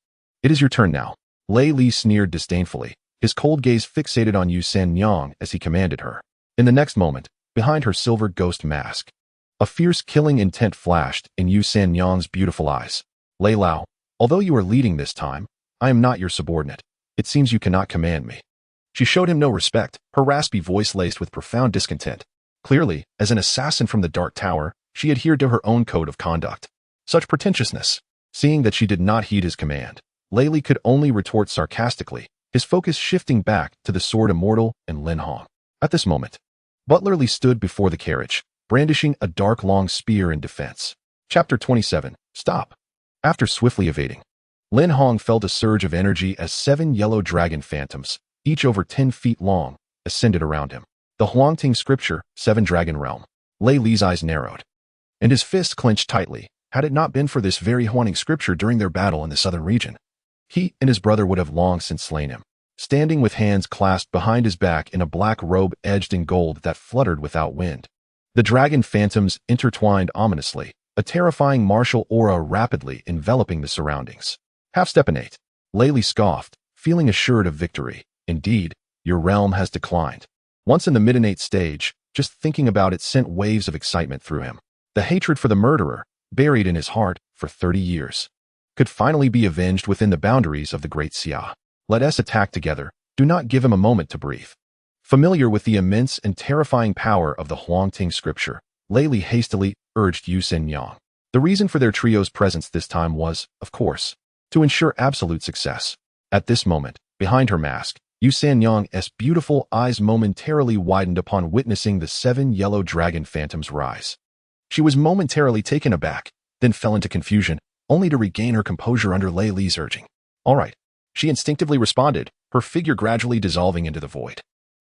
It is your turn now. Lei Li sneered disdainfully, his cold gaze fixated on Yu Sanyang as he commanded her. In the next moment, behind her silver ghost mask, a fierce killing intent flashed in Yu Sanyang's beautiful eyes. Lei Lao, although you are leading this time, I am not your subordinate. It seems you cannot command me. She showed him no respect, her raspy voice laced with profound discontent. Clearly, as an assassin from the Dark Tower, she adhered to her own code of conduct. Such pretentiousness. Seeing that she did not heed his command, Lei Li could only retort sarcastically, his focus shifting back to the Sword Immortal and Lin Hong. At this moment, Butler Li stood before the carriage, brandishing a dark long spear in defense. Chapter 27. Stop. After swiftly evading, Lin Hong felt a surge of energy as 7 yellow dragon phantoms, each over 10 feet long, ascended around him. The Huangting scripture, 7 Dragon Realm. Lei Li's eyes narrowed, and his fist clenched tightly. Had it not been for this very Huangting scripture during their battle in the southern region, he and his brother would have long since slain him. Standing with hands clasped behind his back in a black robe edged in gold that fluttered without wind, the dragon phantoms intertwined ominously, a terrifying martial aura rapidly enveloping the surroundings. Half-step innate. Lei Li scoffed, feeling assured of victory. Indeed, your realm has declined. Once in the mid-innate stage, just thinking about it sent waves of excitement through him. The hatred for the murderer, buried in his heart for 30 years, could finally be avenged within the boundaries of the Great Xia. Let us attack together. Do not give him a moment to breathe. Familiar with the immense and terrifying power of the Huangting scripture, Lei Li hastily urged Yu Sanyang. The reason for their trio's presence this time was, of course, to ensure absolute success. At this moment, behind her mask, Yu Sanyang's beautiful eyes momentarily widened upon witnessing the 7 yellow dragon phantoms rise. She was momentarily taken aback, then fell into confusion, only to regain her composure under Lei Li's urging. All right. She instinctively responded, her figure gradually dissolving into the void.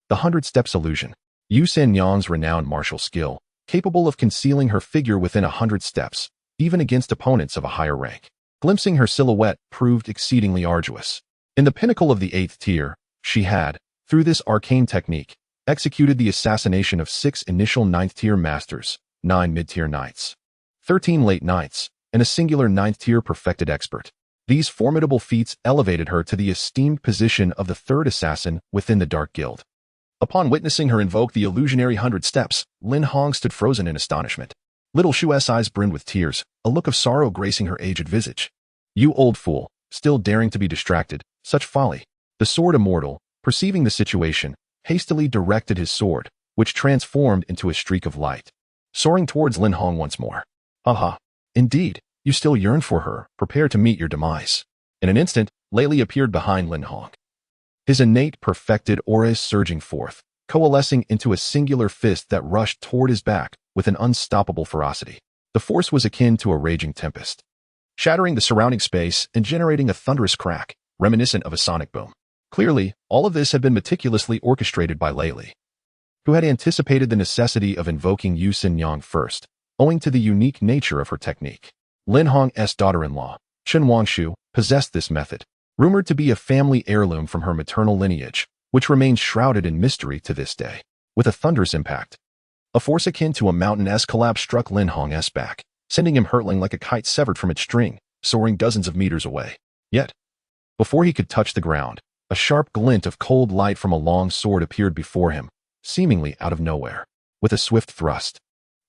The 100 Steps Illusion. Yu Sanyang's renowned martial skill, capable of concealing her figure within 100 steps, even against opponents of a higher rank. Glimpsing her silhouette proved exceedingly arduous. In the pinnacle of the 8th tier, she had, through this arcane technique, executed the assassination of 6 initial 9th tier masters, 9 mid-tier knights, 13 late knights, and a singular 9th tier perfected expert. These formidable feats elevated her to the esteemed position of the 3rd assassin within the Dark Guild. Upon witnessing her invoke the illusionary 100 steps, Lin Hong stood frozen in astonishment. Little Shu's eyes brimmed with tears, a look of sorrow gracing her aged visage. You old fool, still daring to be distracted, such folly. The sword immortal, perceiving the situation, hastily directed his sword, which transformed into a streak of light, soaring towards Lin Hong once more. Aha! Indeed, you still yearn for her, prepare to meet your demise. In an instant, Lei Li appeared behind Lin Hong. His innate perfected auras surging forth, coalescing into a singular fist that rushed toward his back with an unstoppable ferocity. The force was akin to a raging tempest, shattering the surrounding space and generating a thunderous crack, reminiscent of a sonic boom. Clearly, all of this had been meticulously orchestrated by Lei Li, who had anticipated the necessity of invoking Yu Sanyang first, owing to the unique nature of her technique. Lin Hong's daughter-in-law, Chen Wangshu, possessed this method, rumored to be a family heirloom from her maternal lineage, which remains shrouded in mystery to this day. With a thunderous impact, a force akin to a mountain-esque collapse struck Lin Hong's back, sending him hurtling like a kite severed from its string, soaring dozens of meters away. Yet, before he could touch the ground, a sharp glint of cold light from a long sword appeared before him, seemingly out of nowhere. With a swift thrust,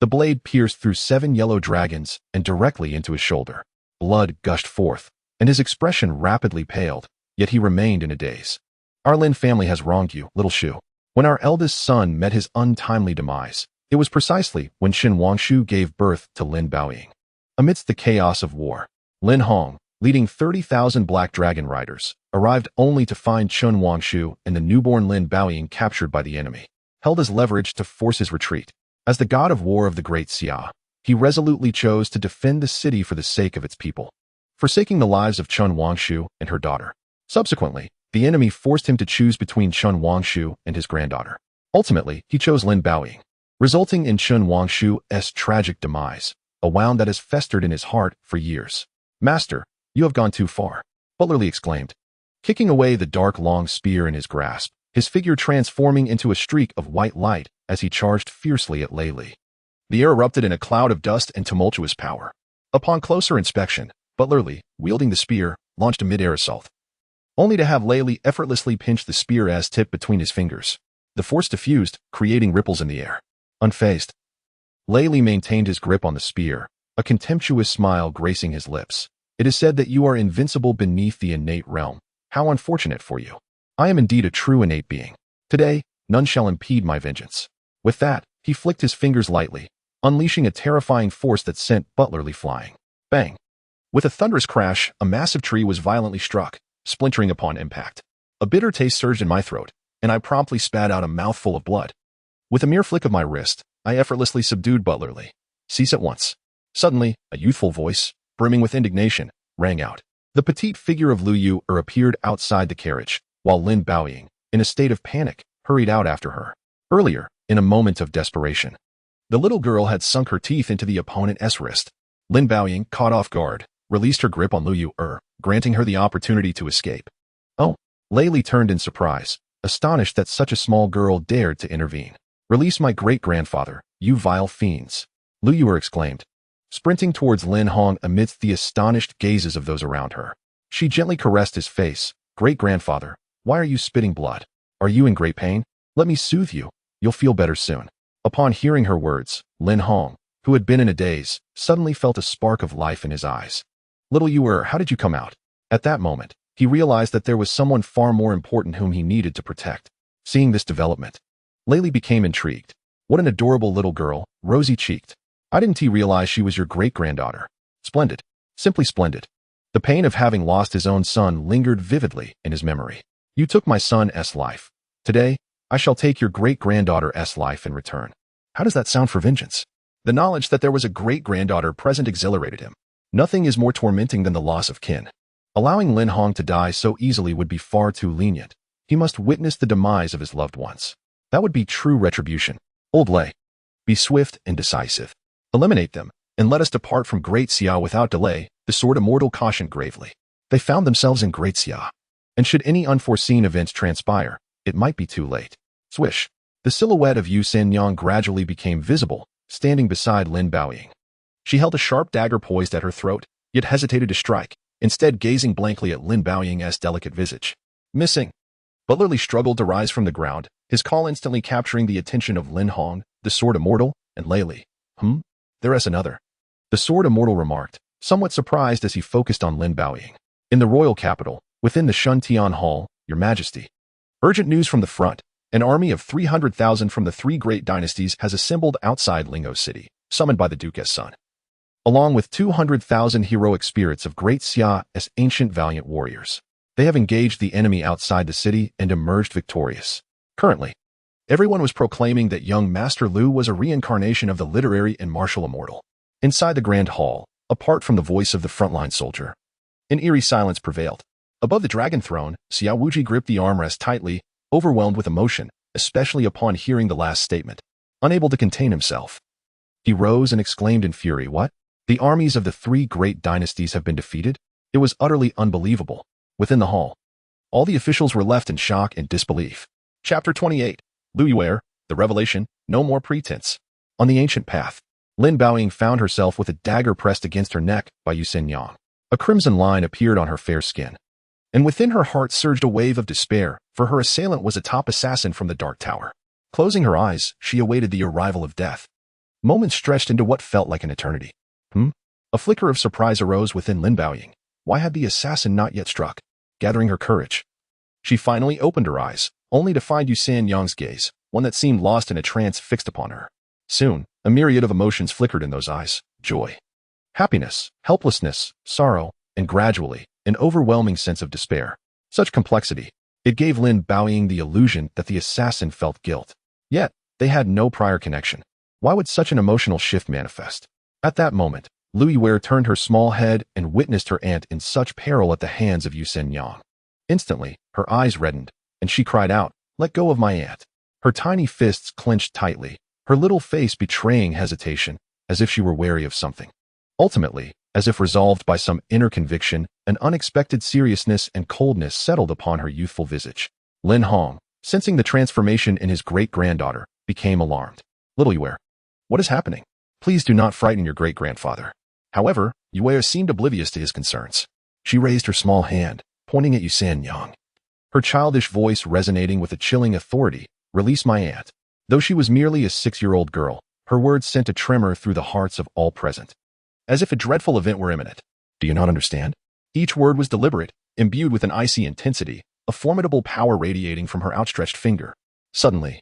the blade pierced through 7 yellow dragons and directly into his shoulder. Blood gushed forth, and his expression rapidly paled, yet he remained in a daze. Our Lin family has wronged you, little Shu. When our eldest son met his untimely demise, it was precisely when Chen Wangshu gave birth to Lin Baoying. Amidst the chaos of war, Lin Hong, leading 30,000 black dragon riders, arrived only to find Chen Wangshu and the newborn Lin Baoying captured by the enemy, held as leverage to force his retreat. As the god of war of the Great Xia, he resolutely chose to defend the city for the sake of its people, forsaking the lives of Chen Wangshu and her daughter. Subsequently, the enemy forced him to choose between Chen Wangshu and his granddaughter. Ultimately, he chose Lin Baoying, resulting in Chen Wangshu's tragic demise, a wound that has festered in his heart for years. Master, you have gone too far, Butler Li exclaimed, kicking away the dark long spear in his grasp, his figure transforming into a streak of white light as he charged fiercely at Lei Li. The air erupted in a cloud of dust and tumultuous power. Upon closer inspection, Butler Li, wielding the spear, launched a mid-air assault, only to have Lei Li effortlessly pinch the spear's tip between his fingers. The force diffused, creating ripples in the air. Unfazed, Lei Li maintained his grip on the spear, a contemptuous smile gracing his lips. It is said that you are invincible beneath the innate realm. How unfortunate for you. I am indeed a true innate being. Today, none shall impede my vengeance. With that, he flicked his fingers lightly, unleashing a terrifying force that sent Butler Li flying. Bang! With a thunderous crash, a massive tree was violently struck, splintering upon impact. A bitter taste surged in my throat, and I promptly spat out a mouthful of blood. With a mere flick of my wrist, I effortlessly subdued Butler Li. Cease at once. Suddenly, a youthful voice, brimming with indignation, rang out. The petite figure of Liu Yu appeared outside the carriage, while Lin Baoying, in a state of panic, hurried out after her. Earlier, in a moment of desperation, the little girl had sunk her teeth into the opponent's wrist. Lin Baoying, caught off guard, released her grip on Liu Yu, granting her the opportunity to escape. Oh! Lei Li turned in surprise, astonished that such a small girl dared to intervene. Release my great-grandfather, you vile fiends! Liu Yu exclaimed, sprinting towards Lin Hong amidst the astonished gazes of those around her. She gently caressed his face. Great-grandfather, why are you spitting blood? Are you in great pain? Let me soothe you. You'll feel better soon. Upon hearing her words, Lin Hong, who had been in a daze, suddenly felt a spark of life in his eyes. Little Yu, how did you come out? At that moment, he realized that there was someone far more important whom he needed to protect. Seeing this development, Lei Li became intrigued. What an adorable little girl, rosy-cheeked. I didn't realize she was your great-granddaughter. Splendid. Simply splendid. The pain of having lost his own son lingered vividly in his memory. You took my son's life. Today, I shall take your great-granddaughter's life in return. How does that sound for vengeance? The knowledge that there was a great-granddaughter present exhilarated him. Nothing is more tormenting than the loss of kin. Allowing Lin Hong to die so easily would be far too lenient. He must witness the demise of his loved ones. That would be true retribution. Old Lei, be swift and decisive. Eliminate them, and let us depart from Great Xia without delay, the Sword Immortal cautioned gravely. They found themselves in Great Xia, and should any unforeseen events transpire, it might be too late. Swish. The silhouette of Yu Xianyang gradually became visible, standing beside Lin Baoying. She held a sharp dagger poised at her throat, yet hesitated to strike, instead gazing blankly at Lin Baoying's delicate visage. Missing. Butlerly struggled to rise from the ground, his call instantly capturing the attention of Lin Hong, the Sword Immortal, and Lei Li. There is another. The Sword Immortal remarked, somewhat surprised as he focused on Lin Baoying. In the royal capital, within the Shuntian Hall, Your Majesty. Urgent news from the front. An army of 300,000 from the three great dynasties has assembled outside Lingo City, summoned by the Duke's son. Along with 200,000 heroic spirits of Great Xia's ancient valiant warriors. They have engaged the enemy outside the city and emerged victorious. Currently, everyone was proclaiming that young Master Liu was a reincarnation of the literary and martial immortal. Inside the grand hall, apart from the voice of the frontline soldier, an eerie silence prevailed. Above the dragon throne, Xiao Wuji gripped the armrest tightly, overwhelmed with emotion, especially upon hearing the last statement. Unable to contain himself, he rose and exclaimed in fury, "What? The armies of the three great dynasties have been defeated?" It was utterly unbelievable. Within the hall, all the officials were left in shock and disbelief. Chapter 28. Liu Yuer, the revelation, no more pretense. On the ancient path, Lin Baoying found herself with a dagger pressed against her neck by Yu Xianyang. A crimson line appeared on her fair skin, and within her heart surged a wave of despair, for her assailant was a top assassin from the Dark Tower. Closing her eyes, she awaited the arrival of death. Moments stretched into what felt like an eternity. A flicker of surprise arose within Lin Baoying. Why had the assassin not yet struck? Gathering her courage, she finally opened her eyes, only to find Yu Xianyang's gaze, one that seemed lost in a trance, fixed upon her. Soon, a myriad of emotions flickered in those eyes: joy, happiness, helplessness, sorrow, and gradually, an overwhelming sense of despair. Such complexity. It gave Lin Baoying the illusion that the assassin felt guilt. Yet, they had no prior connection. Why would such an emotional shift manifest? At that moment, Liu Yuer turned her small head and witnessed her aunt in such peril at the hands of Yu Xianyang. Instantly, her eyes reddened, and she cried out, "Let go of my aunt." Her tiny fists clenched tightly, her little face betraying hesitation, as if she were wary of something. Ultimately, as if resolved by some inner conviction, an unexpected seriousness and coldness settled upon her youthful visage. Lin Hong, sensing the transformation in his great-granddaughter, became alarmed. "Little Yuer, what is happening? Please do not frighten your great-grandfather." However, Yuer seemed oblivious to his concerns. She raised her small hand, pointing at Yu Xianyang. Her childish voice resonating with a chilling authority, "Release my aunt." Though she was merely a 6-year-old girl, her words sent a tremor through the hearts of all present, as if a dreadful event were imminent. Do you not understand? Each word was deliberate, imbued with an icy intensity, a formidable power radiating from her outstretched finger. Suddenly,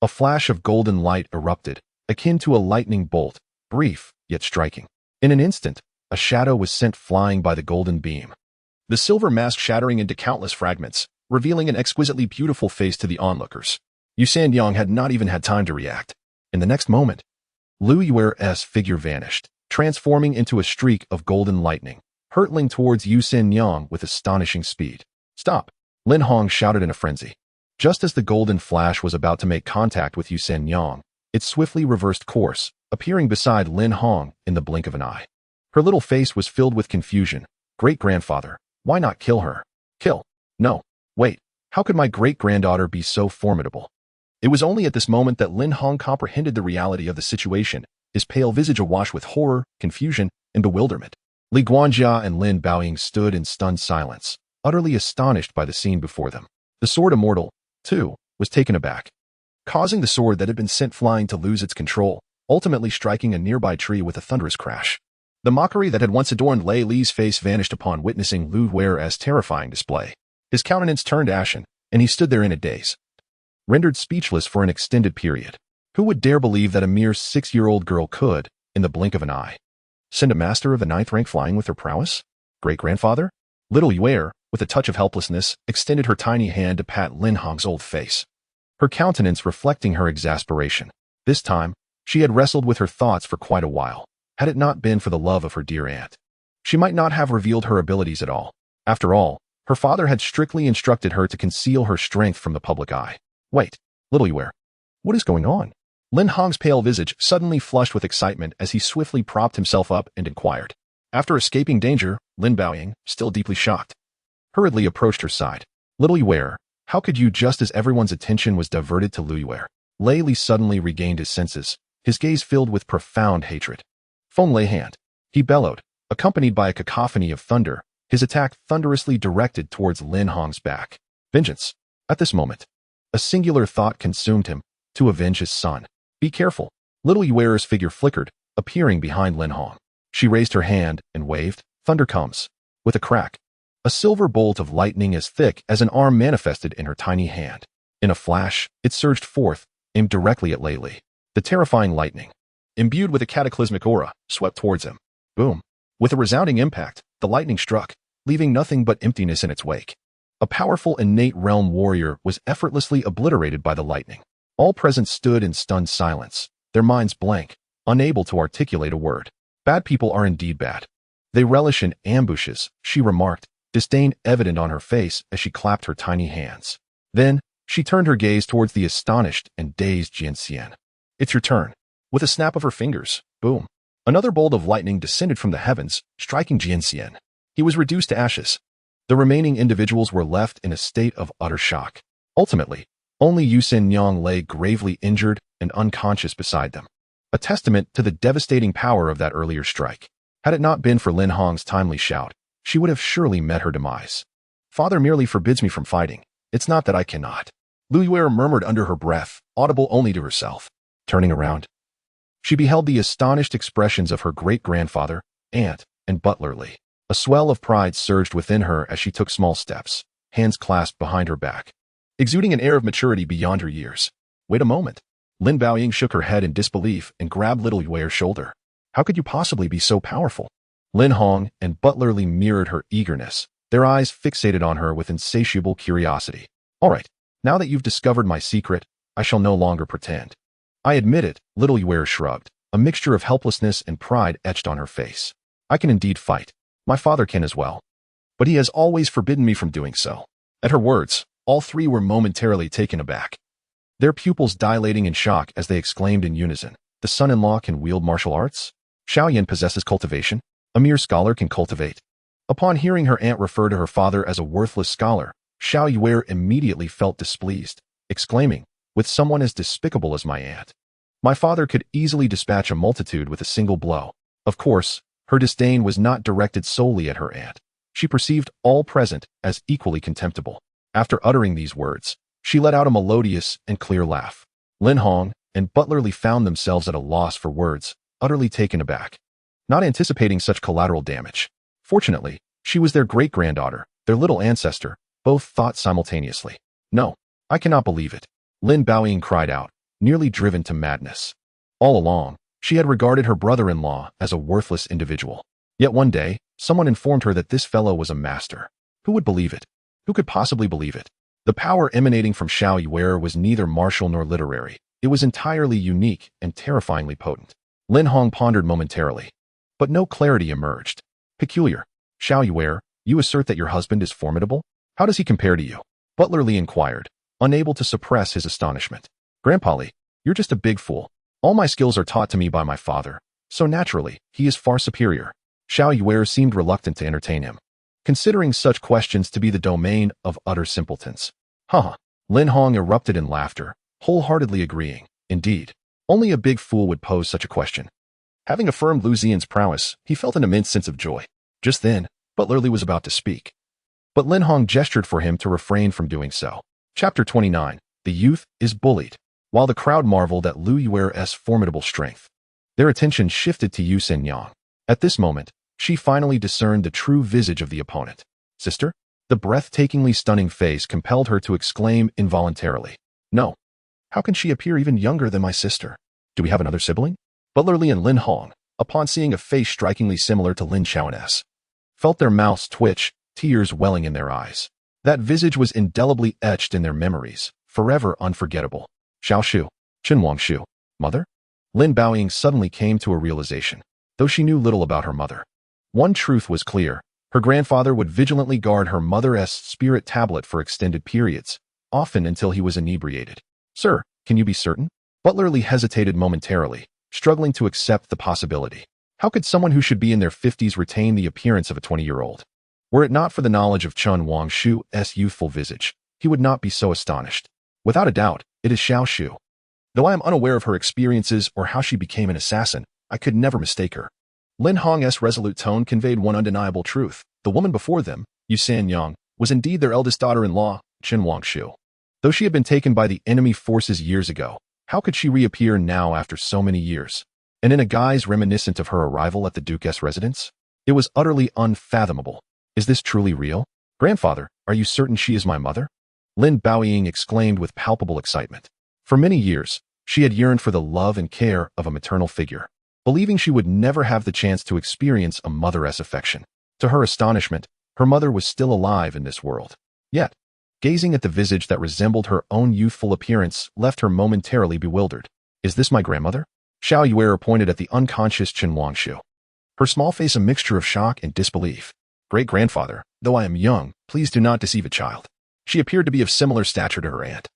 a flash of golden light erupted, akin to a lightning bolt, brief, yet striking. In an instant, a shadow was sent flying by the golden beam, the silver mask shattering into countless fragments, revealing an exquisitely beautiful face to the onlookers. Yu Xianyang had not even had time to react. In the next moment, Liu Yuer's figure vanished, transforming into a streak of golden lightning, hurtling towards Yu Xianyang with astonishing speed. "Stop!" Lin Hong shouted in a frenzy. Just as the golden flash was about to make contact with Yu Xianyang, it swiftly reversed course, appearing beside Lin Hong in the blink of an eye. Her little face was filled with confusion. "Great-grandfather, why not kill her?" "Kill? No. Wait, how could my great-granddaughter be so formidable?" It was only at this moment that Lin Hong comprehended the reality of the situation, his pale visage awash with horror, confusion, and bewilderment. Li Guanjia and Lin Baoying stood in stunned silence, utterly astonished by the scene before them. The Sword Immortal, too, was taken aback, causing the sword that had been sent flying to lose its control, ultimately striking a nearby tree with a thunderous crash. The mockery that had once adorned Lei Li's face vanished upon witnessing Liu Yuer's terrifying display. His countenance turned ashen, and he stood there in a daze, rendered speechless for an extended period. Who would dare believe that a mere 6-year-old girl could, in the blink of an eye, send a master of the 9th rank flying with her prowess? Great-grandfather? Little Yuer, with a touch of helplessness, extended her tiny hand to pat Lin Hong's old face, her countenance reflecting her exasperation. This time, she had wrestled with her thoughts for quite a while. Had it not been for the love of her dear aunt, she might not have revealed her abilities at all. After all, her father had strictly instructed her to conceal her strength from the public eye. Wait, little Yue, what is going on? Lin Hong's pale visage suddenly flushed with excitement as he swiftly propped himself up and inquired. After escaping danger, Lin Baoying, still deeply shocked, hurriedly approached her side. Little Yue, how could you? Just as everyone's attention was diverted to Liu Yue, Lei Li suddenly regained his senses, his gaze filled with profound hatred. Feng Lei hand, he bellowed, accompanied by a cacophony of thunder, his attack thunderously directed towards Lin Hong's back. Vengeance. At this moment, a singular thought consumed him, to avenge his son. Be careful. Little Yue's figure flickered, appearing behind Lin Hong. She raised her hand and waved. Thunder comes. With a crack, a silver bolt of lightning as thick as an arm manifested in her tiny hand. In a flash, it surged forth, aimed directly at Lei Li. The terrifying lightning, imbued with a cataclysmic aura, swept towards him. Boom. With a resounding impact, the lightning struck, leaving nothing but emptiness in its wake. A powerful innate realm warrior was effortlessly obliterated by the lightning. All present stood in stunned silence, their minds blank, unable to articulate a word. Bad people are indeed bad. They relish in ambushes, she remarked, disdain evident on her face as she clapped her tiny hands. Then, she turned her gaze towards the astonished and dazed Jian Xian. It's your turn. With a snap of her fingers, boom. Another bolt of lightning descended from the heavens, striking Jian Xian. He was reduced to ashes. The remaining individuals were left in a state of utter shock. Ultimately, only Yu Xinyang lay gravely injured and unconscious beside them, a testament to the devastating power of that earlier strike. Had it not been for Lin Hong's timely shout, she would have surely met her demise. Father merely forbids me from fighting. It's not that I cannot. Liu Yue murmured under her breath, audible only to herself. Turning around, she beheld the astonished expressions of her great-grandfather, aunt, and butler Li. A swell of pride surged within her as she took small steps, hands clasped behind her back, exuding an air of maturity beyond her years. Wait a moment. Lin Baoying shook her head in disbelief and grabbed little Yue's shoulder. How could you possibly be so powerful? Lin Hong and butler Li mirrored her eagerness, their eyes fixated on her with insatiable curiosity. All right, now that you've discovered my secret, I shall no longer pretend. I admit it, little Yue shrugged, a mixture of helplessness and pride etched on her face. I can indeed fight. My father can as well. But he has always forbidden me from doing so. At her words, all three were momentarily taken aback, their pupils dilating in shock as they exclaimed in unison, the son-in-law can wield martial arts? Xiaoyan possesses cultivation. A mere scholar can cultivate. Upon hearing her aunt refer to her father as a worthless scholar, Xiao Yue immediately felt displeased, exclaiming, with someone as despicable as my aunt, my father could easily dispatch a multitude with a single blow. Of course, her disdain was not directed solely at her aunt. She perceived all present as equally contemptible. After uttering these words, she let out a melodious and clear laugh. Lin Hong and butler Li found themselves at a loss for words, utterly taken aback, not anticipating such collateral damage. Fortunately, she was their great-granddaughter, their little ancestor. Both thought simultaneously. No, I cannot believe it. Lin Baoying cried out, nearly driven to madness. All along, she had regarded her brother-in-law as a worthless individual. Yet one day, someone informed her that this fellow was a master. Who would believe it? Who could possibly believe it? The power emanating from Xiao Yue was neither martial nor literary. It was entirely unique and terrifyingly potent. Lin Hong pondered momentarily, but no clarity emerged. Peculiar. Xiao Yue, you assert that your husband is formidable? How does he compare to you? Butler Li inquired, unable to suppress his astonishment. Grandpa Li, you're just a big fool. All my skills are taught to me by my father, so naturally, he is far superior. Xiao Yue seemed reluctant to entertain him, considering such questions to be the domain of utter simpletons. Haha. Lin Hong erupted in laughter, wholeheartedly agreeing. Indeed, only a big fool would pose such a question. Having affirmed Liu Ziyan's prowess, he felt an immense sense of joy. Just then, Butler Li was about to speak, but Lin Hong gestured for him to refrain from doing so. Chapter 29. The youth is bullied. While the crowd marveled at Liu Yue's formidable strength, their attention shifted to Yu Xinyang. At this moment, she finally discerned the true visage of the opponent. Sister? The breathtakingly stunning face compelled her to exclaim involuntarily. No. How can she appear even younger than my sister? Do we have another sibling? Butler Li and Lin Hong, upon seeing a face strikingly similar to Lin Xiaoan's, felt their mouths twitch, tears welling in their eyes. That visage was indelibly etched in their memories, forever unforgettable. Xiao Shu, Qinhuang Shu, mother? Lin Baoying suddenly came to a realization, though she knew little about her mother. One truth was clear. Her grandfather would vigilantly guard her mother's spirit tablet for extended periods, often until he was inebriated. Sir, can you be certain? Butler Li hesitated momentarily, struggling to accept the possibility. How could someone who should be in their 50s retain the appearance of a 20-year-old? Were it not for the knowledge of Chun Wang Shu's youthful visage, he would not be so astonished. Without a doubt, it is Xiao Shu. Though I am unaware of her experiences or how she became an assassin, I could never mistake her. Lin Hong's resolute tone conveyed one undeniable truth. The woman before them, Liu Ziyan, was indeed their eldest daughter-in-law, Qinhuang Shu. Though she had been taken by the enemy forces years ago, how could she reappear now after so many years? And in a guise reminiscent of her arrival at the Duke's residence? It was utterly unfathomable. Is this truly real? Grandfather, are you certain she is my mother? Lin Baoying exclaimed with palpable excitement. For many years, she had yearned for the love and care of a maternal figure, believing she would never have the chance to experience a mother's affection. To her astonishment, her mother was still alive in this world. Yet, gazing at the visage that resembled her own youthful appearance left her momentarily bewildered. Is this my grandmother? Xiao Yuer pointed at the unconscious Qinhuang Shu. Her small face a mixture of shock and disbelief. Great-grandfather, though I am young, please do not deceive a child. She appeared to be of similar stature to her aunt.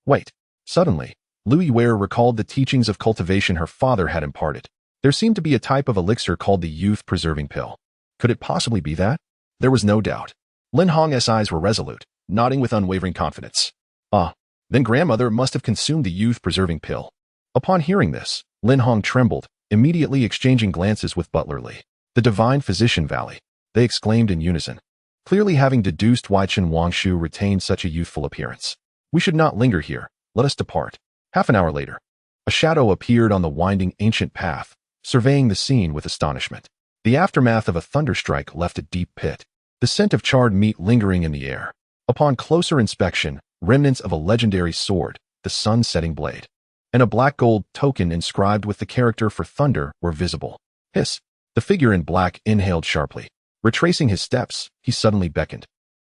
Wait. Suddenly, Liu Yuer recalled the teachings of cultivation her father had imparted. There seemed to be a type of elixir called the youth-preserving pill. Could it possibly be that? There was no doubt. Lin Hong's eyes were resolute, nodding with unwavering confidence. Ah, then grandmother must have consumed the youth-preserving pill. Upon hearing this, Lin Hong trembled, immediately exchanging glances with Butler Li. The divine physician Valley, they exclaimed in unison, clearly having deduced why Qinhuang Shu retained such a youthful appearance. We should not linger here. Let us depart. Half an hour later, a shadow appeared on the winding ancient path, surveying the scene with astonishment. The aftermath of a thunderstrike left a deep pit, the scent of charred meat lingering in the air. Upon closer inspection, remnants of a legendary sword, the sun-setting blade, and a black gold token inscribed with the character for thunder were visible. Hiss! The figure in black inhaled sharply. Retracing his steps, he suddenly beckoned,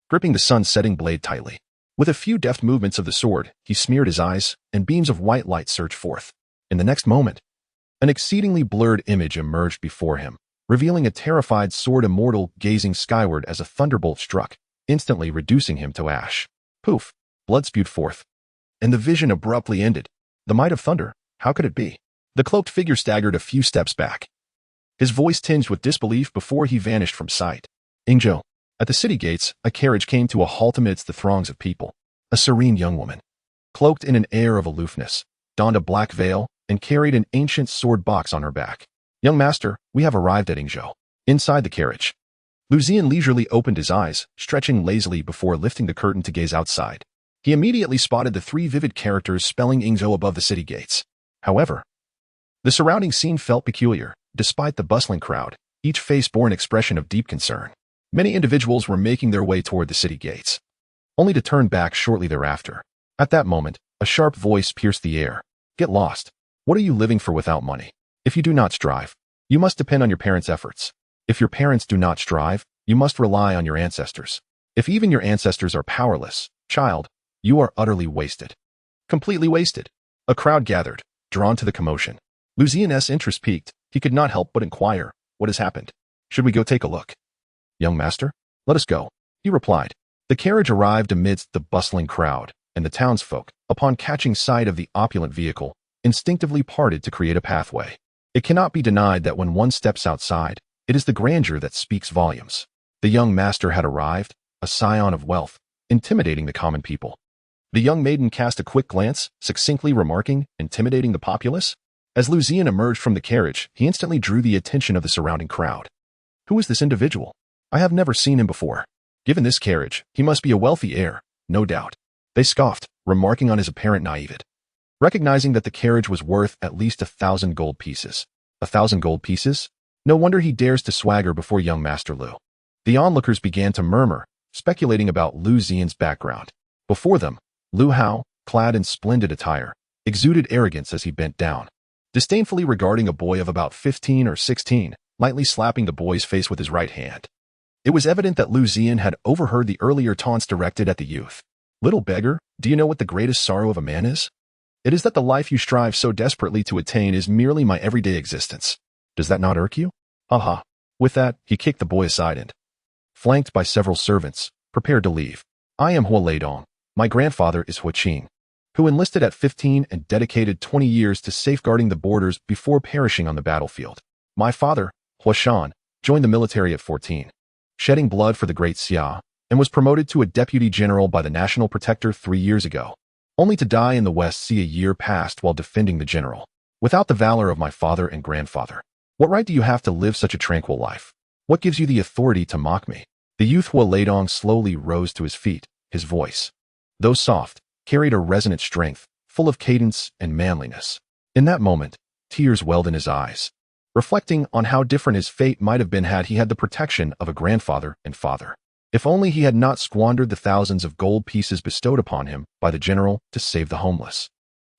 gripping the sun-setting blade tightly. With a few deft movements of the sword, he smeared his eyes, and beams of white light surged forth. In the next moment, an exceedingly blurred image emerged before him, revealing a terrified sword immortal gazing skyward as a thunderbolt struck, instantly reducing him to ash. Poof! Blood spewed forth, and the vision abruptly ended. The might of thunder, how could it be? The cloaked figure staggered a few steps back, his voice tinged with disbelief before he vanished from sight. Ingzhou. At the city gates, a carriage came to a halt amidst the throngs of people. A serene young woman, cloaked in an air of aloofness, donned a black veil, and carried an ancient sword box on her back. Young master, we have arrived at Ingzhou. Inside the carriage, Liu Ziyan leisurely opened his eyes, stretching lazily before lifting the curtain to gaze outside. He immediately spotted the three vivid characters spelling Ingzhou above the city gates. However, the surrounding scene felt peculiar. Despite the bustling crowd, each face bore an expression of deep concern. Many individuals were making their way toward the city gates, only to turn back shortly thereafter. At that moment, a sharp voice pierced the air. Get lost. What are you living for without money? If you do not strive, you must depend on your parents' efforts. If your parents do not strive, you must rely on your ancestors. If even your ancestors are powerless, child, you are utterly wasted. Completely wasted. A crowd gathered, drawn to the commotion. Liu Ziyan's interest piqued. He could not help but inquire, what has happened? Should we go take a look? Young master, let us go, he replied. The carriage arrived amidst the bustling crowd, and the townsfolk, upon catching sight of the opulent vehicle, instinctively parted to create a pathway. It cannot be denied that when one steps outside, it is the grandeur that speaks volumes. The young master had arrived, a scion of wealth, intimidating the common people. The young maiden cast a quick glance, succinctly remarking, intimidating the populace. As Liu Ziyan emerged from the carriage, he instantly drew the attention of the surrounding crowd. Who is this individual? I have never seen him before. Given this carriage, he must be a wealthy heir, no doubt. They scoffed, remarking on his apparent naivete. Recognizing that the carriage was worth at least 1,000 gold pieces. 1,000 gold pieces? No wonder he dares to swagger before young Master Liu. The onlookers began to murmur, speculating about Liu Ziyan's background. Before them, Liu Hao, clad in splendid attire, exuded arrogance as he bent down, disdainfully regarding a boy of about 15 or 16, lightly slapping the boy's face with his right hand. It was evident that Liu Ziyan had overheard the earlier taunts directed at the youth. "Little beggar, do you know what the greatest sorrow of a man is? It is that the life you strive so desperately to attain is merely my everyday existence. Does that not irk you?" Ha. With that, he kicked the boy aside and, flanked by several servants, prepared to leave. "I am Hua Leidong. My grandfather is Hua Qing, who enlisted at 15 and dedicated 20 years to safeguarding the borders before perishing on the battlefield. My father, Hua Shan, joined the military at 14, shedding blood for the Great Xia, and was promoted to a deputy general by the National Protector 3 years ago, only to die in the West Sea a year past while defending the general. Without the valor of my father and grandfather, what right do you have to live such a tranquil life? What gives you the authority to mock me?" The youth Hua Leidong slowly rose to his feet, his voice, though soft, carried a resonant strength, full of cadence and manliness. In that moment, tears welled in his eyes, reflecting on how different his fate might have been had he had the protection of a grandfather and father. If only he had not squandered the thousands of gold pieces bestowed upon him by the general to save the homeless,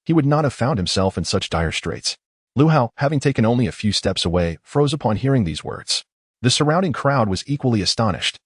he would not have found himself in such dire straits. Liu Hao, having taken only a few steps away, froze upon hearing these words. The surrounding crowd was equally astonished,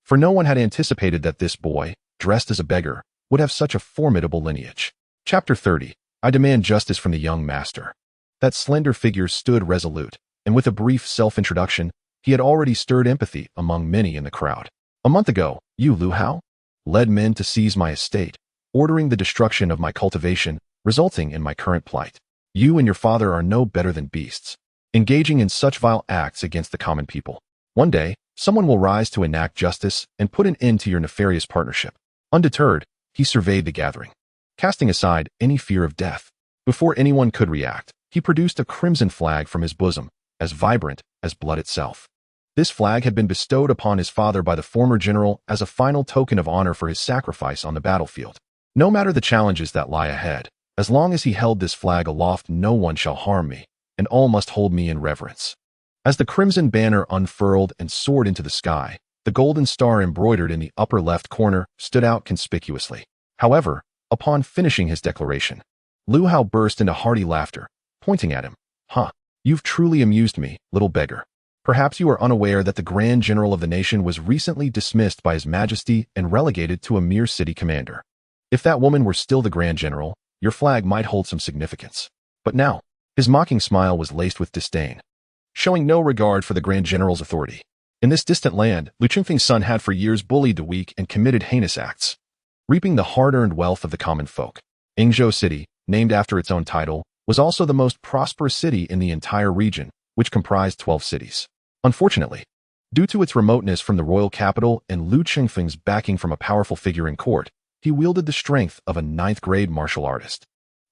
for no one had anticipated that this boy, dressed as a beggar, would have such a formidable lineage. Chapter 30. I demand justice from the young master. That slender figure stood resolute, and with a brief self-introduction, he had already stirred empathy among many in the crowd. "A month ago, you, Liu Hao, led men to seize my estate, ordering the destruction of my cultivation, resulting in my current plight. You and your father are no better than beasts, engaging in such vile acts against the common people. One day, someone will rise to enact justice and put an end to your nefarious partnership." Undeterred, he surveyed the gathering, casting aside any fear of death. Before anyone could react, he produced a crimson flag from his bosom, as vibrant as blood itself. This flag had been bestowed upon his father by the former general as a final token of honor for his sacrifice on the battlefield. No matter the challenges that lie ahead, as long as he held this flag aloft, no one shall harm me, and all must hold me in reverence. As the crimson banner unfurled and soared into the sky, the golden star embroidered in the upper left corner stood out conspicuously. However, upon finishing his declaration, Liu Hao burst into hearty laughter, pointing at him. You've truly amused me, little beggar. Perhaps you are unaware that the Grand General of the nation was recently dismissed by His Majesty and relegated to a mere city commander. If that woman were still the Grand General, your flag might hold some significance. But now, his mocking smile was laced with disdain, showing no regard for the Grand General's authority. In this distant land, Liu Qingfeng's son had for years bullied the weak and committed heinous acts, reaping the hard-earned wealth of the common folk. Yingzhou City, named after its own title, was also the most prosperous city in the entire region, which comprised 12 cities. Unfortunately, due to its remoteness from the royal capital and Liu Qingfeng's backing from a powerful figure in court, he wielded the strength of a 9th-grade martial artist.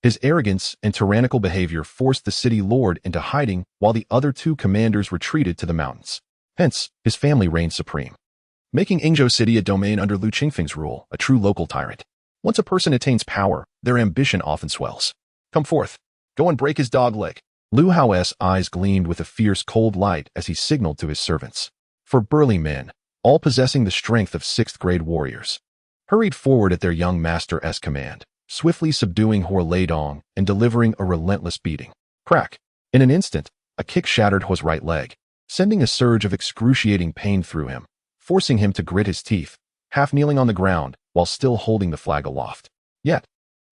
His arrogance and tyrannical behavior forced the city lord into hiding while the other 2 commanders retreated to the mountains. Hence, his family reigned supreme, making Yingzhou City a domain under Liu Qingfeng's rule, a true local tyrant. Once a person attains power, their ambition often swells. "Come forth. Go and break his dog leg." Liu Hao's eyes gleamed with a fierce cold light as he signaled to his servants. 4 burly men, all possessing the strength of 6th-grade warriors, hurried forward at their young master's command, swiftly subduing Hua Leidong and delivering a relentless beating. Crack! In an instant, a kick shattered Hua's right leg, sending a surge of excruciating pain through him, forcing him to grit his teeth, half kneeling on the ground while still holding the flag aloft. Yet,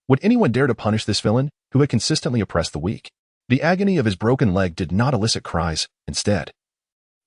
would anyone dare to punish this villain who had consistently oppressed the weak? The agony of his broken leg did not elicit cries. Instead,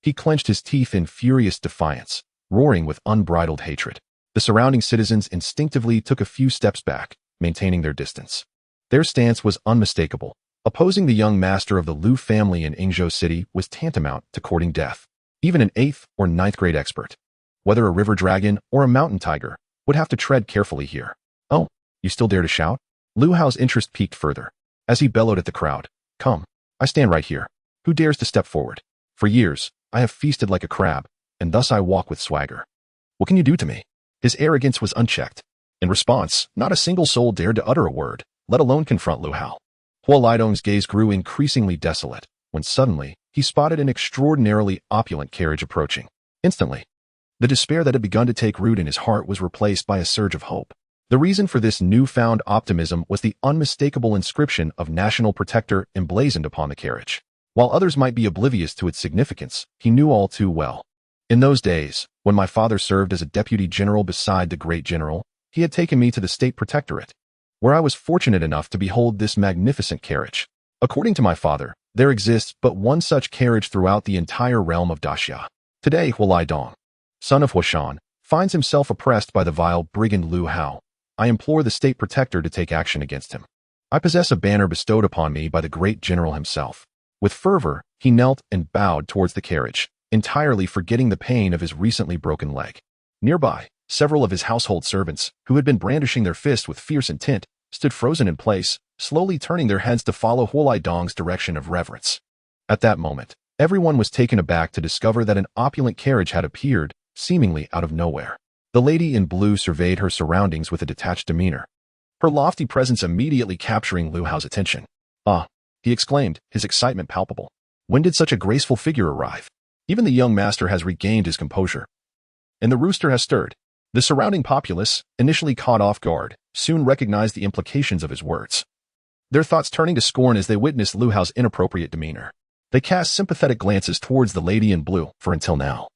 he clenched his teeth in furious defiance, roaring with unbridled hatred. The surrounding citizens instinctively took a few steps back, maintaining their distance. Their stance was unmistakable. Opposing the young master of the Liu family in Yingzhou City was tantamount to courting death. Even an 8th or 9th-grade expert, whether a river dragon or a mountain tiger, would have to tread carefully here. "Oh, you still dare to shout?" Liu Hao's interest peaked further, as he bellowed at the crowd. "Come, I stand right here. Who dares to step forward? For years, I have feasted like a crab, and thus I walk with swagger. What can you do to me?" His arrogance was unchecked. In response, not a single soul dared to utter a word, let alone confront Liu Hao. Hua Leidong's gaze grew increasingly desolate, when suddenly, he spotted an extraordinarily opulent carriage approaching. Instantly, the despair that had begun to take root in his heart was replaced by a surge of hope. The reason for this newfound optimism was the unmistakable inscription of National Protector emblazoned upon the carriage. While others might be oblivious to its significance, he knew all too well. In those days, when my father served as a deputy general beside the great general, he had taken me to the state protectorate, where I was fortunate enough to behold this magnificent carriage. According to my father, there exists but one such carriage throughout the entire realm of Daxia. Today, Huolai Dong, son of Huashan, finds himself oppressed by the vile brigand Liu Hao. I implore the state protector to take action against him. I possess a banner bestowed upon me by the great general himself. With fervor, he knelt and bowed towards the carriage, entirely forgetting the pain of his recently broken leg. Nearby, several of his household servants, who had been brandishing their fists with fierce intent, stood frozen in place, slowly turning their heads to follow Huolai Dong's direction of reverence. At that moment, everyone was taken aback to discover that an opulent carriage had appeared, seemingly out of nowhere. The lady in blue surveyed her surroundings with a detached demeanor, her lofty presence immediately capturing Liu Hao's attention. "Ah," he exclaimed, his excitement palpable. "When did such a graceful figure arrive? Even the young master has regained his composure, and the rooster has stirred." The surrounding populace, initially caught off guard, soon recognized the implications of his words, their thoughts turning to scorn as they witnessed Liu Hao's inappropriate demeanor. They cast sympathetic glances towards the lady in blue, for until now,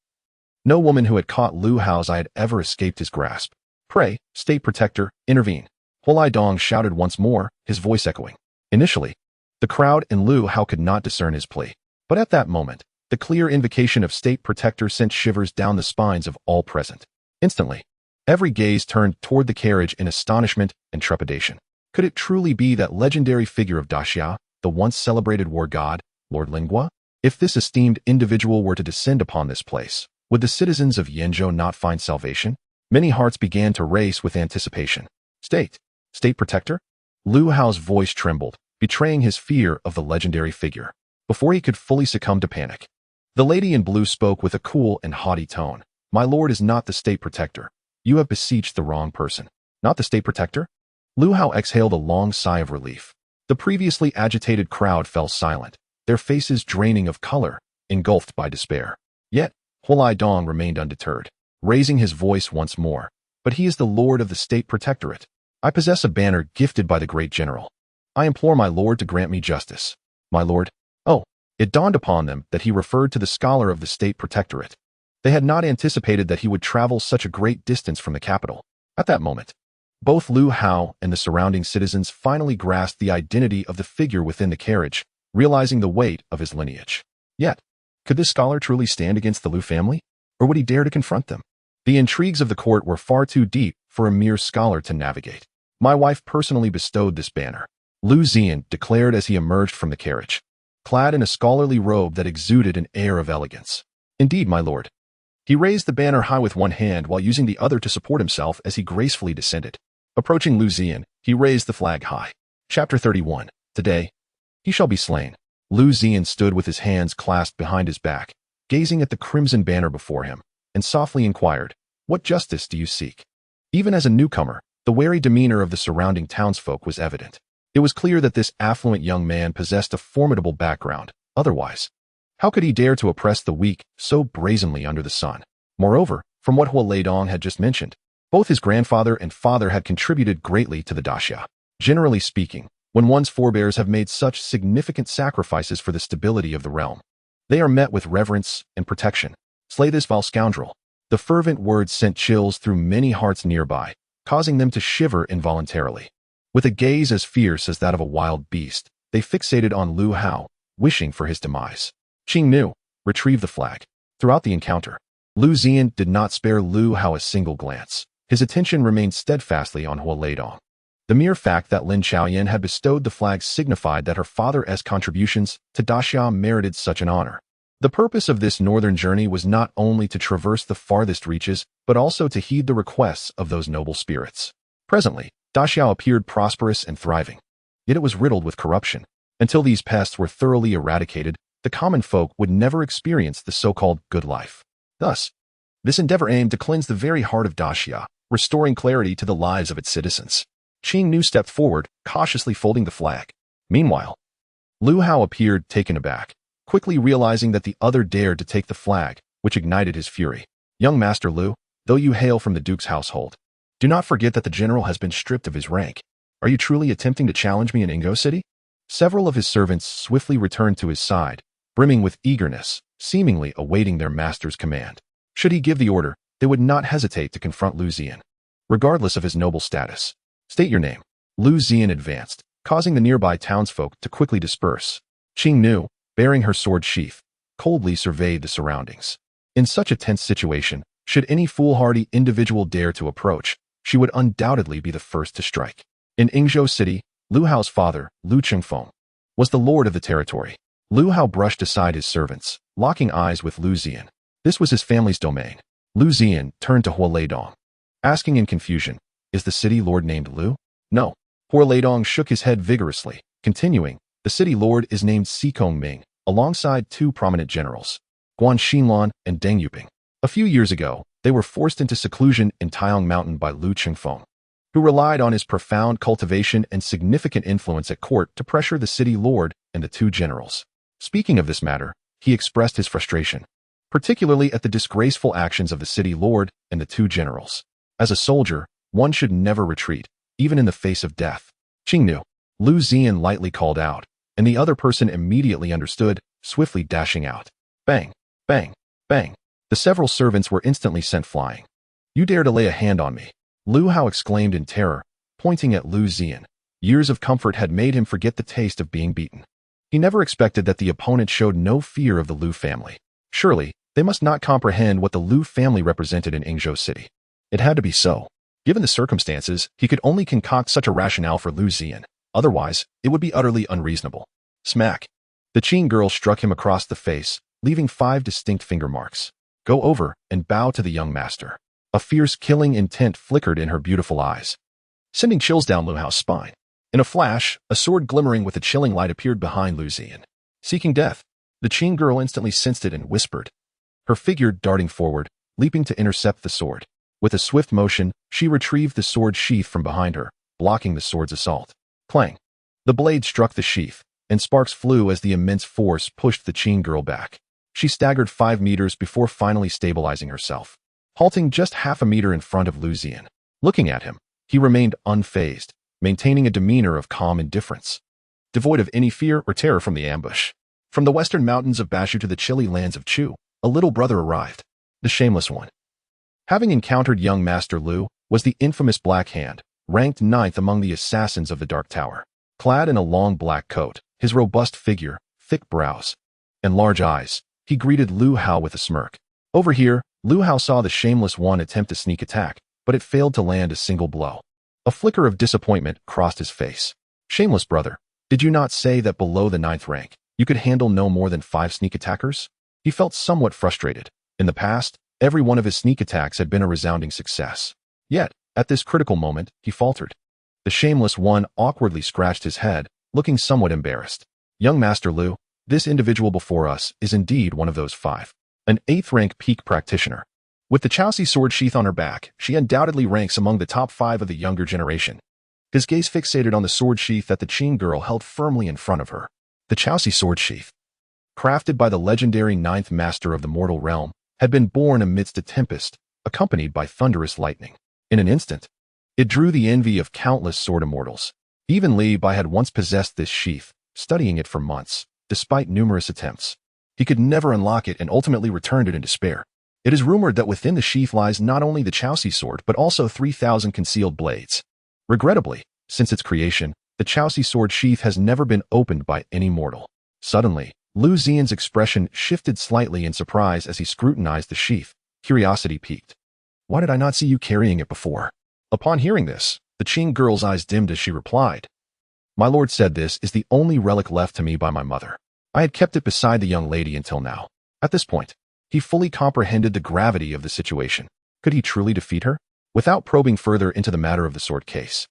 no woman who had caught Liu Hao's eye had ever escaped his grasp. "Pray, State Protector, intervene," Huolai Dong shouted once more, his voice echoing. Initially, the crowd and Liu Hao could not discern his plea. But at that moment, the clear invocation of State Protector sent shivers down the spines of all present. Instantly, every gaze turned toward the carriage in astonishment and trepidation. Could it truly be that legendary figure of Daxia, the once celebrated war god, Lord Lingua? If this esteemed individual were to descend upon this place, would the citizens of Yenzhou not find salvation? Many hearts began to race with anticipation. State Protector? Liu Hao's voice trembled, betraying his fear of the legendary figure. Before he could fully succumb to panic, the lady in blue spoke with a cool and haughty tone. "My lord is not the State Protector. You have beseeched the wrong person." "Not the State Protector?" Liu Hao exhaled a long sigh of relief. The previously agitated crowd fell silent, their faces draining of color, engulfed by despair. Yet, Huolai Dong remained undeterred, raising his voice once more. "But he is the lord of the State Protectorate. I possess a banner gifted by the great general. I implore my lord to grant me justice." "My lord?" Oh, it dawned upon them that he referred to the scholar of the State Protectorate. They had not anticipated that he would travel such a great distance from the capital. At that moment, both Liu Hao and the surrounding citizens finally grasped the identity of the figure within the carriage, realizing the weight of his lineage. Yet, could this scholar truly stand against the Liu family? Or would he dare to confront them? The intrigues of the court were far too deep for a mere scholar to navigate. "My wife personally bestowed this banner," Liu Ziyan declared as he emerged from the carriage, clad in a scholarly robe that exuded an air of elegance. "Indeed, my lord." He raised the banner high with one hand while using the other to support himself as he gracefully descended. Approaching Liu Ziyan, he raised the flag high. Chapter 31. Today, he shall be slain. Liu Ziyan stood with his hands clasped behind his back, gazing at the crimson banner before him, and softly inquired, "What justice do you seek?" Even as a newcomer, the wary demeanor of the surrounding townsfolk was evident. It was clear that this affluent young man possessed a formidable background. Otherwise, how could he dare to oppress the weak so brazenly under the sun? Moreover, from what Huolai Dong had just mentioned, both his grandfather and father had contributed greatly to the Daxia. Generally speaking, when one's forebears have made such significant sacrifices for the stability of the realm, they are met with reverence and protection. "Slay this vile scoundrel." The fervent words sent chills through many hearts nearby, causing them to shiver involuntarily. With a gaze as fierce as that of a wild beast, they fixated on Liu Hao, wishing for his demise. Qing Nu, retrieve the flag. Throughout the encounter, Liu Ziyan did not spare Liu Hao a single glance. His attention remained steadfastly on Huolai Dong. The mere fact that Lin Chaoyan had bestowed the flag signified that her father's contributions to Daxia merited such an honor. The purpose of this northern journey was not only to traverse the farthest reaches, but also to heed the requests of those noble spirits. Presently, Daxia appeared prosperous and thriving, yet it was riddled with corruption. Until these pests were thoroughly eradicated, the common folk would never experience the so-called good life. Thus, this endeavor aimed to cleanse the very heart of Daxia, restoring clarity to the lives of its citizens. Qing Nu stepped forward, cautiously folding the flag. Meanwhile, Liu Hao appeared taken aback, quickly realizing that the other dared to take the flag, which ignited his fury. "Young Master Liu, though you hail from the Duke's household, do not forget that the general has been stripped of his rank. Are you truly attempting to challenge me in Ingo City?" Several of his servants swiftly returned to his side, brimming with eagerness, seemingly awaiting their master's command. Should he give the order, they would not hesitate to confront Liu Ziyan, regardless of his noble status. State your name. Liu Ziyan advanced, causing the nearby townsfolk to quickly disperse. Qing Nu, bearing her sword sheath, coldly surveyed the surroundings. In such a tense situation, should any foolhardy individual dare to approach, she would undoubtedly be the first to strike. In Yingzhou City, Liu Hao's father, Liu Qingfeng, was the lord of the territory. Liu Hao brushed aside his servants, locking eyes with Liu Ziyan. This was his family's domain. Liu Ziyan turned to Hua Leidong, asking in confusion, "Is the city lord named Liu?" "No." Hua Leidong shook his head vigorously, continuing, "The city lord is named Xikong Ming, alongside two prominent generals, Guan Xinlan and Deng Yuping. A few years ago, they were forced into seclusion in Taiyang Mountain by Liu Qingfeng, who relied on his profound cultivation and significant influence at court to pressure the city lord and the two generals." Speaking of this matter, he expressed his frustration, particularly at the disgraceful actions of the city lord and the two generals. As a soldier, one should never retreat, even in the face of death. "Qing Nu," Liu Ziyan lightly called out, and the other person immediately understood, swiftly dashing out. Bang, bang, bang. The several servants were instantly sent flying. "You dare to lay a hand on me," Liu Hao exclaimed in terror, pointing at Liu Ziyan. Years of comfort had made him forget the taste of being beaten. He never expected that the opponent showed no fear of the Liu family. Surely, they must not comprehend what the Liu family represented in Yingzhou City. It had to be so. Given the circumstances, he could only concoct such a rationale for Liu Ziyan. Otherwise, it would be utterly unreasonable. Smack. The Qing girl struck him across the face, leaving 5 distinct finger marks. "Go over and bow to the young master." A fierce killing intent flickered in her beautiful eyes, sending chills down Liu Hao's spine. In a flash, a sword glimmering with a chilling light appeared behind Liu Ziyan. Seeking death, the Qing girl instantly sensed it and whispered, her figure darting forward, leaping to intercept the sword. With a swift motion, she retrieved the sword sheath from behind her, blocking the sword's assault. Clang! The blade struck the sheath, and sparks flew as the immense force pushed the Qing girl back. She staggered 5 meters before finally stabilizing herself, halting just half a meter in front of Liu Ziyan. Looking at him, he remained unfazed, maintaining a demeanor of calm indifference, devoid of any fear or terror from the ambush. From the western mountains of Bashu to the chilly lands of Chu, a little brother arrived, the Shameless One. Having encountered young Master Liu, was the infamous Black Hand, ranked 9th among the assassins of the Dark Tower. Clad in a long black coat, his robust figure, thick brows, and large eyes, he greeted Liu Hao with a smirk. Over here, Liu Hao saw the Shameless One attempt a sneak attack, but it failed to land a single blow. A flicker of disappointment crossed his face. "Shameless brother, did you not say that below the 9th rank, you could handle no more than 5 sneak attackers?" He felt somewhat frustrated. In the past, every one of his sneak attacks had been a resounding success. Yet, at this critical moment, he faltered. The Shameless One awkwardly scratched his head, looking somewhat embarrassed. "Young Master Liu, this individual before us is indeed one of those 5. An 8th rank peak practitioner. With the Chaosi sword sheath on her back, she undoubtedly ranks among the top 5 of the younger generation." His gaze fixated on the sword sheath that the Qing girl held firmly in front of her. The Chaosi sword sheath, crafted by the legendary 9th master of the mortal realm, had been born amidst a tempest, accompanied by thunderous lightning. In an instant, it drew the envy of countless sword immortals. Even Li Bai had once possessed this sheath, studying it for months, despite numerous attempts. He could never unlock it and ultimately returned it in despair. It is rumored that within the sheath lies not only the Chaosi sword but also 3,000 concealed blades. Regrettably, since its creation, the Chaosi sword sheath has never been opened by any mortal. Suddenly, Liu Ziyan's expression shifted slightly in surprise as he scrutinized the sheath. Curiosity piqued. "Why did I not see you carrying it before?" Upon hearing this, the Qing girl's eyes dimmed as she replied, "My lord said this is the only relic left to me by my mother. I had kept it beside the young lady until now." At this point, he fully comprehended the gravity of the situation. Could he truly defeat her? Without probing further into the matter of the sword case,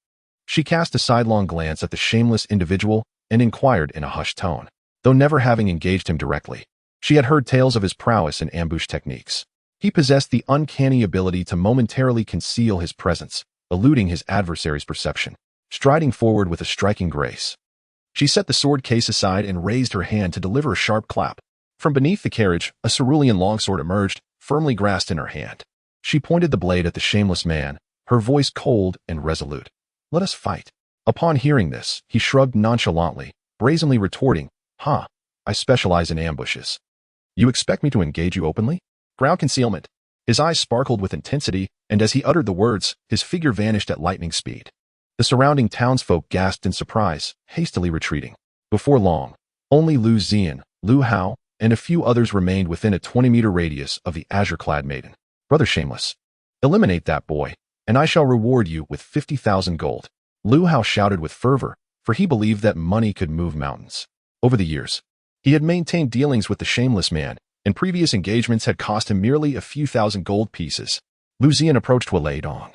she cast a sidelong glance at the shameless individual and inquired in a hushed tone. Though never having engaged him directly, she had heard tales of his prowess in ambush techniques. He possessed the uncanny ability to momentarily conceal his presence, eluding his adversary's perception, striding forward with a striking grace. She set the sword case aside and raised her hand to deliver a sharp clap. From beneath the carriage, a cerulean longsword emerged, firmly grasped in her hand. She pointed the blade at the shameless man, her voice cold and resolute. "Let us fight." Upon hearing this, he shrugged nonchalantly, brazenly retorting, I specialize in ambushes. You expect me to engage you openly? Ground concealment. His eyes sparkled with intensity, and as he uttered the words, his figure vanished at lightning speed. The surrounding townsfolk gasped in surprise, hastily retreating. Before long, only Liu Ziyan, Liu Hao, and a few others remained within a 20-meter radius of the azure-clad maiden. Brother Shameless, eliminate that boy, and I shall reward you with 50,000 gold. Liu Hao shouted with fervor, for he believed that money could move mountains. Over the years, he had maintained dealings with the Shameless man, and previous engagements had cost him merely a few thousand gold pieces. Liu Ziyan approached Hualei,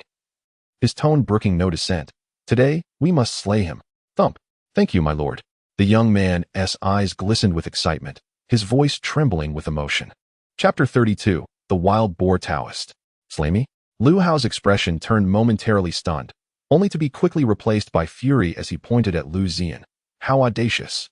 his tone brooking no dissent. Today, we must slay him. Thump. Thank you, my lord. The young man's eyes glistened with excitement, his voice trembling with emotion. Chapter 32, The Wild Boar Taoist. Slay me? Liu Hao's expression turned momentarily stunned, only to be quickly replaced by fury as he pointed at Liu Ziyan. How audacious.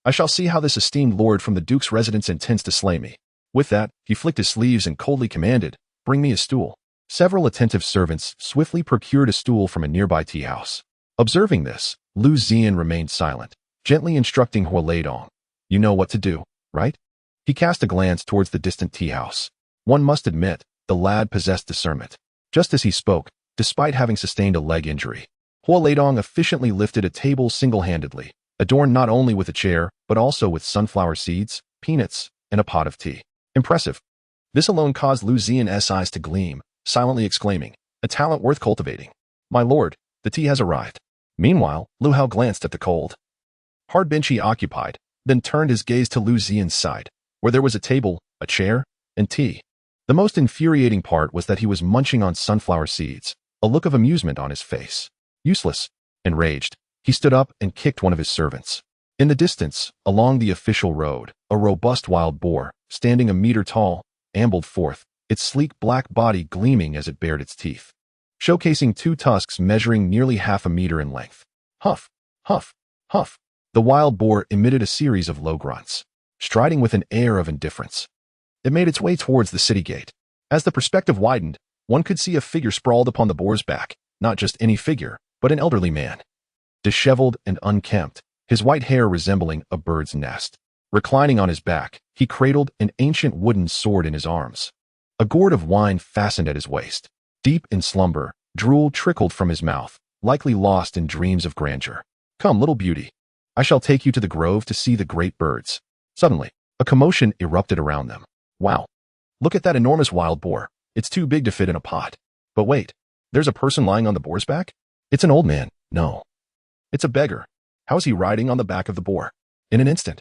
I shall see how this esteemed lord from the duke's residence intends to slay me. With that, he flicked his sleeves and coldly commanded, bring me a stool. Several attentive servants swiftly procured a stool from a nearby tea house. Observing this, Liu Ziyan remained silent, gently instructing Hualei, you know what to do, right? He cast a glance towards the distant tea house. One must admit, the lad possessed discernment. Just as he spoke, despite having sustained a leg injury, Hualei efficiently lifted a table single-handedly, adorned not only with a chair, but also with sunflower seeds, peanuts, and a pot of tea. Impressive. This alone caused Liu Ziyan's eyes to gleam, silently exclaiming, a talent worth cultivating. My lord, the tea has arrived. Meanwhile, Liu Hao glanced at the cold hard bench he occupied, then turned his gaze to Liu Ziyan's side, where there was a table, a chair, and tea. The most infuriating part was that he was munching on sunflower seeds, a look of amusement on his face. Useless. Enraged, he stood up and kicked one of his servants. In the distance, along the official road, a robust wild boar, standing a meter tall, ambled forth, its sleek black body gleaming as it bared its teeth, showcasing two tusks measuring nearly half a meter in length. Huff, huff, huff. The wild boar emitted a series of low grunts, striding with an air of indifference. It made its way towards the city gate. As the perspective widened, one could see a figure sprawled upon the boar's back, not just any figure, but an elderly man. Disheveled and unkempt, his white hair resembling a bird's nest. Reclining on his back, he cradled an ancient wooden sword in his arms. A gourd of wine fastened at his waist. Deep in slumber, drool trickled from his mouth, likely lost in dreams of grandeur. Come, little beauty. I shall take you to the grove to see the great birds. Suddenly, a commotion erupted around them. Wow. Look at that enormous wild boar. It's too big to fit in a pot. But wait, there's a person lying on the boar's back? It's an old man. No. It's a beggar. How is he riding on the back of the boar? In an instant.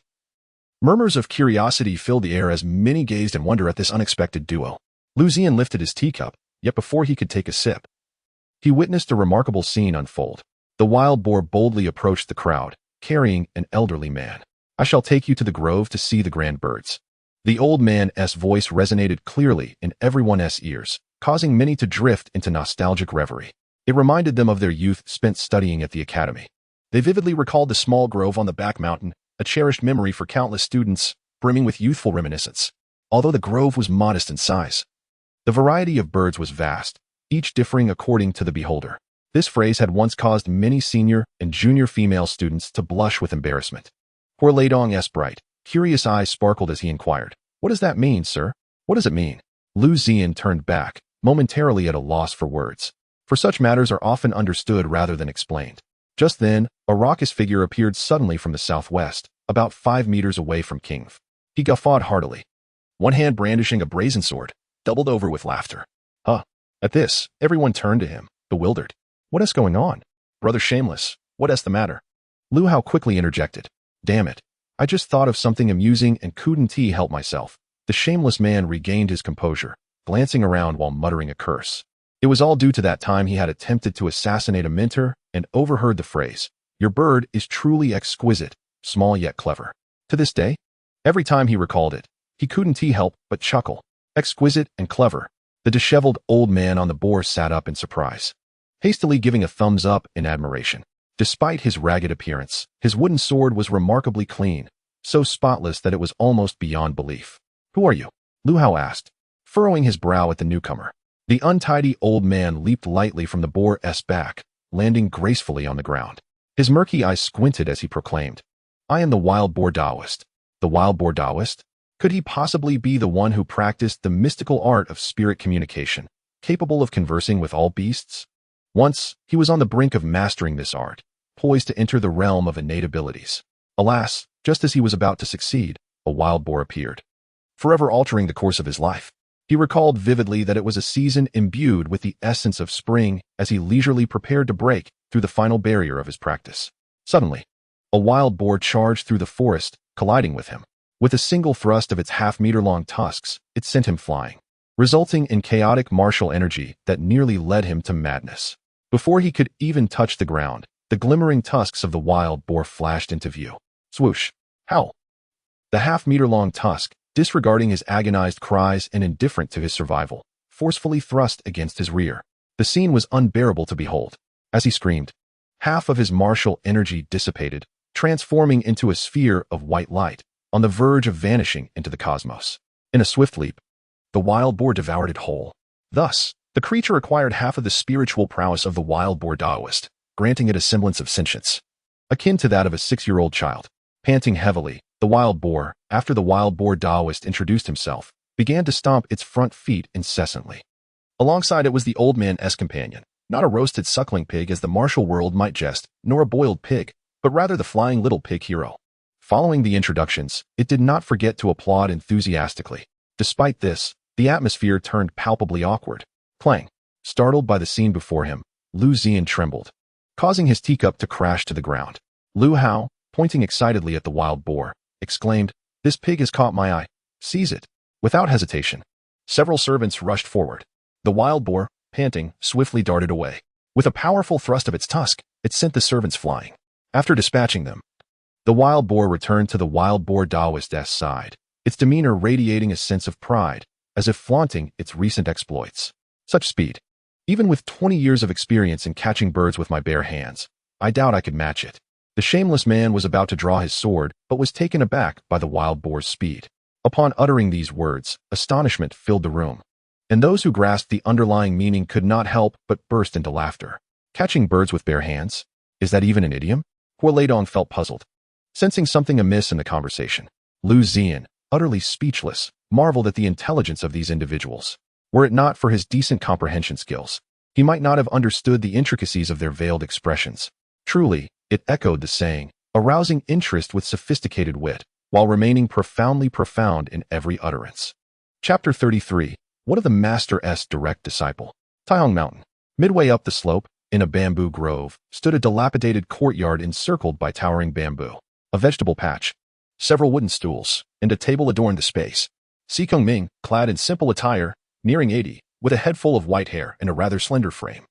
Murmurs of curiosity filled the air as many gazed in wonder at this unexpected duo. Liu Ziyan lifted his teacup, yet before he could take a sip, he witnessed a remarkable scene unfold. The wild boar boldly approached the crowd, carrying an elderly man. I shall take you to the grove to see the grand birds. The old man's voice resonated clearly in everyone's ears, causing many to drift into nostalgic reverie. It reminded them of their youth spent studying at the academy. They vividly recalled the small grove on the back mountain, a cherished memory for countless students, brimming with youthful reminiscence. Although the grove was modest in size, the variety of birds was vast, each differing according to the beholder. This phrase had once caused many senior and junior female students to blush with embarrassment. Hualei bright, curious eyes sparkled as he inquired, what does that mean, sir? What does it mean? Liu Ziyan turned back, momentarily at a loss for words. For such matters are often understood rather than explained. Just then, a raucous figure appeared suddenly from the southwest, about 5 meters away from Kingf. He guffawed heartily, one hand brandishing a brazen sword, doubled over with laughter. Huh. At this, everyone turned to him, bewildered. What is going on? Brother Shameless, what is the matter? Liu Hao quickly interjected. Damn it. I just thought of something amusing and couldn't help myself. The shameless man regained his composure, glancing around while muttering a curse. It was all due to that time he had attempted to assassinate a mentor and overheard the phrase, your bird is truly exquisite, small yet clever. To this day, every time he recalled it, he couldn't help but chuckle. Exquisite and clever. The disheveled old man on the boar sat up in surprise, hastily giving a thumbs up in admiration. Despite his ragged appearance, his wooden sword was remarkably clean, so spotless that it was almost beyond belief. Who are you? Liu Hao asked, furrowing his brow at the newcomer. The untidy old man leaped lightly from the boar's back, landing gracefully on the ground. His murky eyes squinted as he proclaimed, I am the wild boar Taoist. The wild boar Taoist? Could he possibly be the one who practiced the mystical art of spirit communication, capable of conversing with all beasts? Once, he was on the brink of mastering this art, poised to enter the realm of innate abilities. Alas, just as he was about to succeed, a wild boar appeared, forever altering the course of his life. He recalled vividly that it was a season imbued with the essence of spring as he leisurely prepared to break through the final barrier of his practice. Suddenly, a wild boar charged through the forest, colliding with him. With a single thrust of its half-meter-long tusks, it sent him flying, resulting in chaotic martial energy that nearly led him to madness. Before he could even touch the ground, the glimmering tusks of the wild boar flashed into view. Swoosh! Howl! The half-meter-long tusk, disregarding his agonized cries and indifferent to his survival, forcefully thrust against his rear. The scene was unbearable to behold. As he screamed, half of his martial energy dissipated, transforming into a sphere of white light, on the verge of vanishing into the cosmos. In a swift leap, the wild boar devoured it whole. Thus, the creature acquired half of the spiritual prowess of the wild boar Taoist, granting it a semblance of sentience, akin to that of a 6-year-old child. Panting heavily, the wild boar, after the wild boar Taoist introduced himself, began to stomp its front feet incessantly. Alongside it was the old man's companion, not a roasted suckling pig as the martial world might jest, nor a boiled pig, but rather the flying little pig hero. Following the introductions, it did not forget to applaud enthusiastically. Despite this, the atmosphere turned palpably awkward. Clang! Startled by the scene before him, Liu Ziyan trembled, causing his teacup to crash to the ground. Liu Hao, pointing excitedly at the wild boar, exclaimed, "This pig has caught my eye. Seize it." Without hesitation, several servants rushed forward. The wild boar, panting, swiftly darted away. With a powerful thrust of its tusk, it sent the servants flying. After dispatching them, the wild boar returned to the wild boar Taoist's side, its demeanor radiating a sense of pride, as if flaunting its recent exploits. Such speed. Even with 20 years of experience in catching birds with my bare hands, I doubt I could match it. The shameless man was about to draw his sword, but was taken aback by the wild boar's speed. Upon uttering these words, astonishment filled the room, and those who grasped the underlying meaning could not help but burst into laughter. Catching birds with bare hands? Is that even an idiom? Huoleidong felt puzzled, sensing something amiss in the conversation. Liu Ziyan, utterly speechless, marveled at the intelligence of these individuals. Were it not for his decent comprehension skills, he might not have understood the intricacies of their veiled expressions. Truly, it echoed the saying, arousing interest with sophisticated wit, while remaining profoundly profound in every utterance. Chapter 33. What of the Master's direct disciple? Taihong Mountain. Midway up the slope, in a bamboo grove, stood a dilapidated courtyard encircled by towering bamboo. A vegetable patch, several wooden stools, and a table adorned the space. Si Kongming, clad in simple attire, nearing 80, with a head full of white hair and a rather slender frame,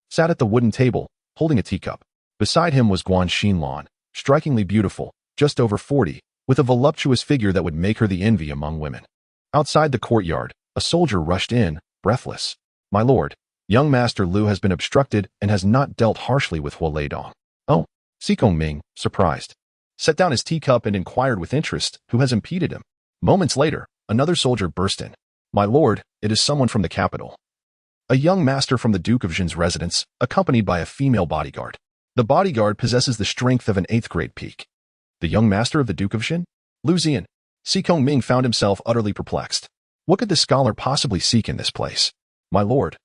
sat at the wooden table, holding a teacup. Beside him was Guan Xinlan, strikingly beautiful, just over 40, with a voluptuous figure that would make her the envy among women. Outside the courtyard, a soldier rushed in, breathless. "My lord, young Master Liu has been obstructed and has not dealt harshly with Huoleidong." "Oh," Si Kongming, surprised, set down his teacup and inquired with interest who has impeded him. Moments later, another soldier burst in. "My lord, it is someone from the capital. A young master from the Duke of Jin's residence, accompanied by a female bodyguard. The bodyguard possesses the strength of an 8th grade peak." The young master of the Duke of Jin? Liu Ziyan. Si Kongming found himself utterly perplexed. What could this scholar possibly seek in this place? "My lord,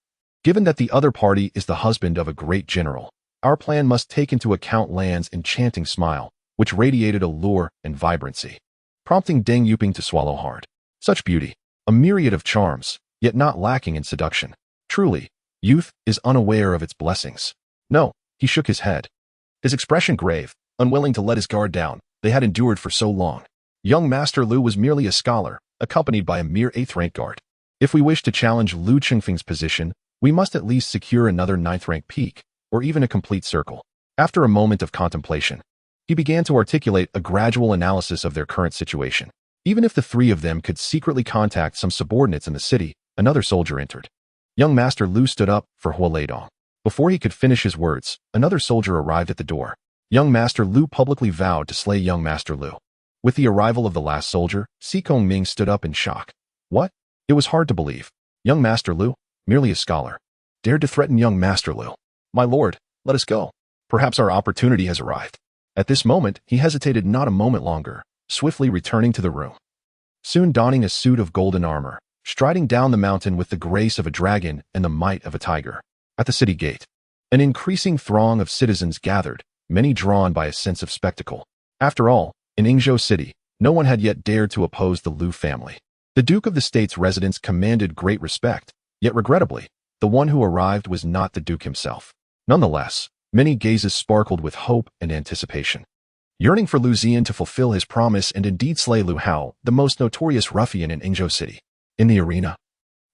given that the other party is the husband of a great general, our plan must take into account Lan's enchanting smile, which radiated allure and vibrancy, prompting Deng Yuping to swallow hard. Such beauty, a myriad of charms, yet not lacking in seduction. Truly, youth is unaware of its blessings." "No," he shook his head, his expression grave, unwilling to let his guard down. They had endured for so long. Young Master Liu was merely a scholar, accompanied by a mere 8th-rank guard. If we wish to challenge Liu Qingfeng's position, we must at least secure another 9th-rank peak, or even a complete circle. After a moment of contemplation, he began to articulate a gradual analysis of their current situation. Even if the three of them could secretly contact some subordinates in the city, another soldier entered. Young Master Liu stood up for Huoleidong. Before he could finish his words, another soldier arrived at the door. Young Master Liu publicly vowed to slay Young Master Liu. With the arrival of the last soldier, Si Kongming stood up in shock. What? It was hard to believe. Young Master Liu, merely a scholar, dared to threaten Young Master Liu. "My lord, let us go. Perhaps our opportunity has arrived." At this moment, he hesitated not a moment longer, swiftly returning to the room. soon donning a suit of golden armor, striding down the mountain with the grace of a dragon and the might of a tiger. At the city gate, an increasing throng of citizens gathered, many drawn by a sense of spectacle. After all, in Yingzhou City, no one had yet dared to oppose the Liu family. The Duke of the State's residence commanded great respect, yet regrettably, the one who arrived was not the Duke himself. Nonetheless, many gazes sparkled with hope and anticipation, yearning for Liu Ziyan to fulfill his promise and indeed slay Liu Hao, the most notorious ruffian in Yingzhou City. In the arena,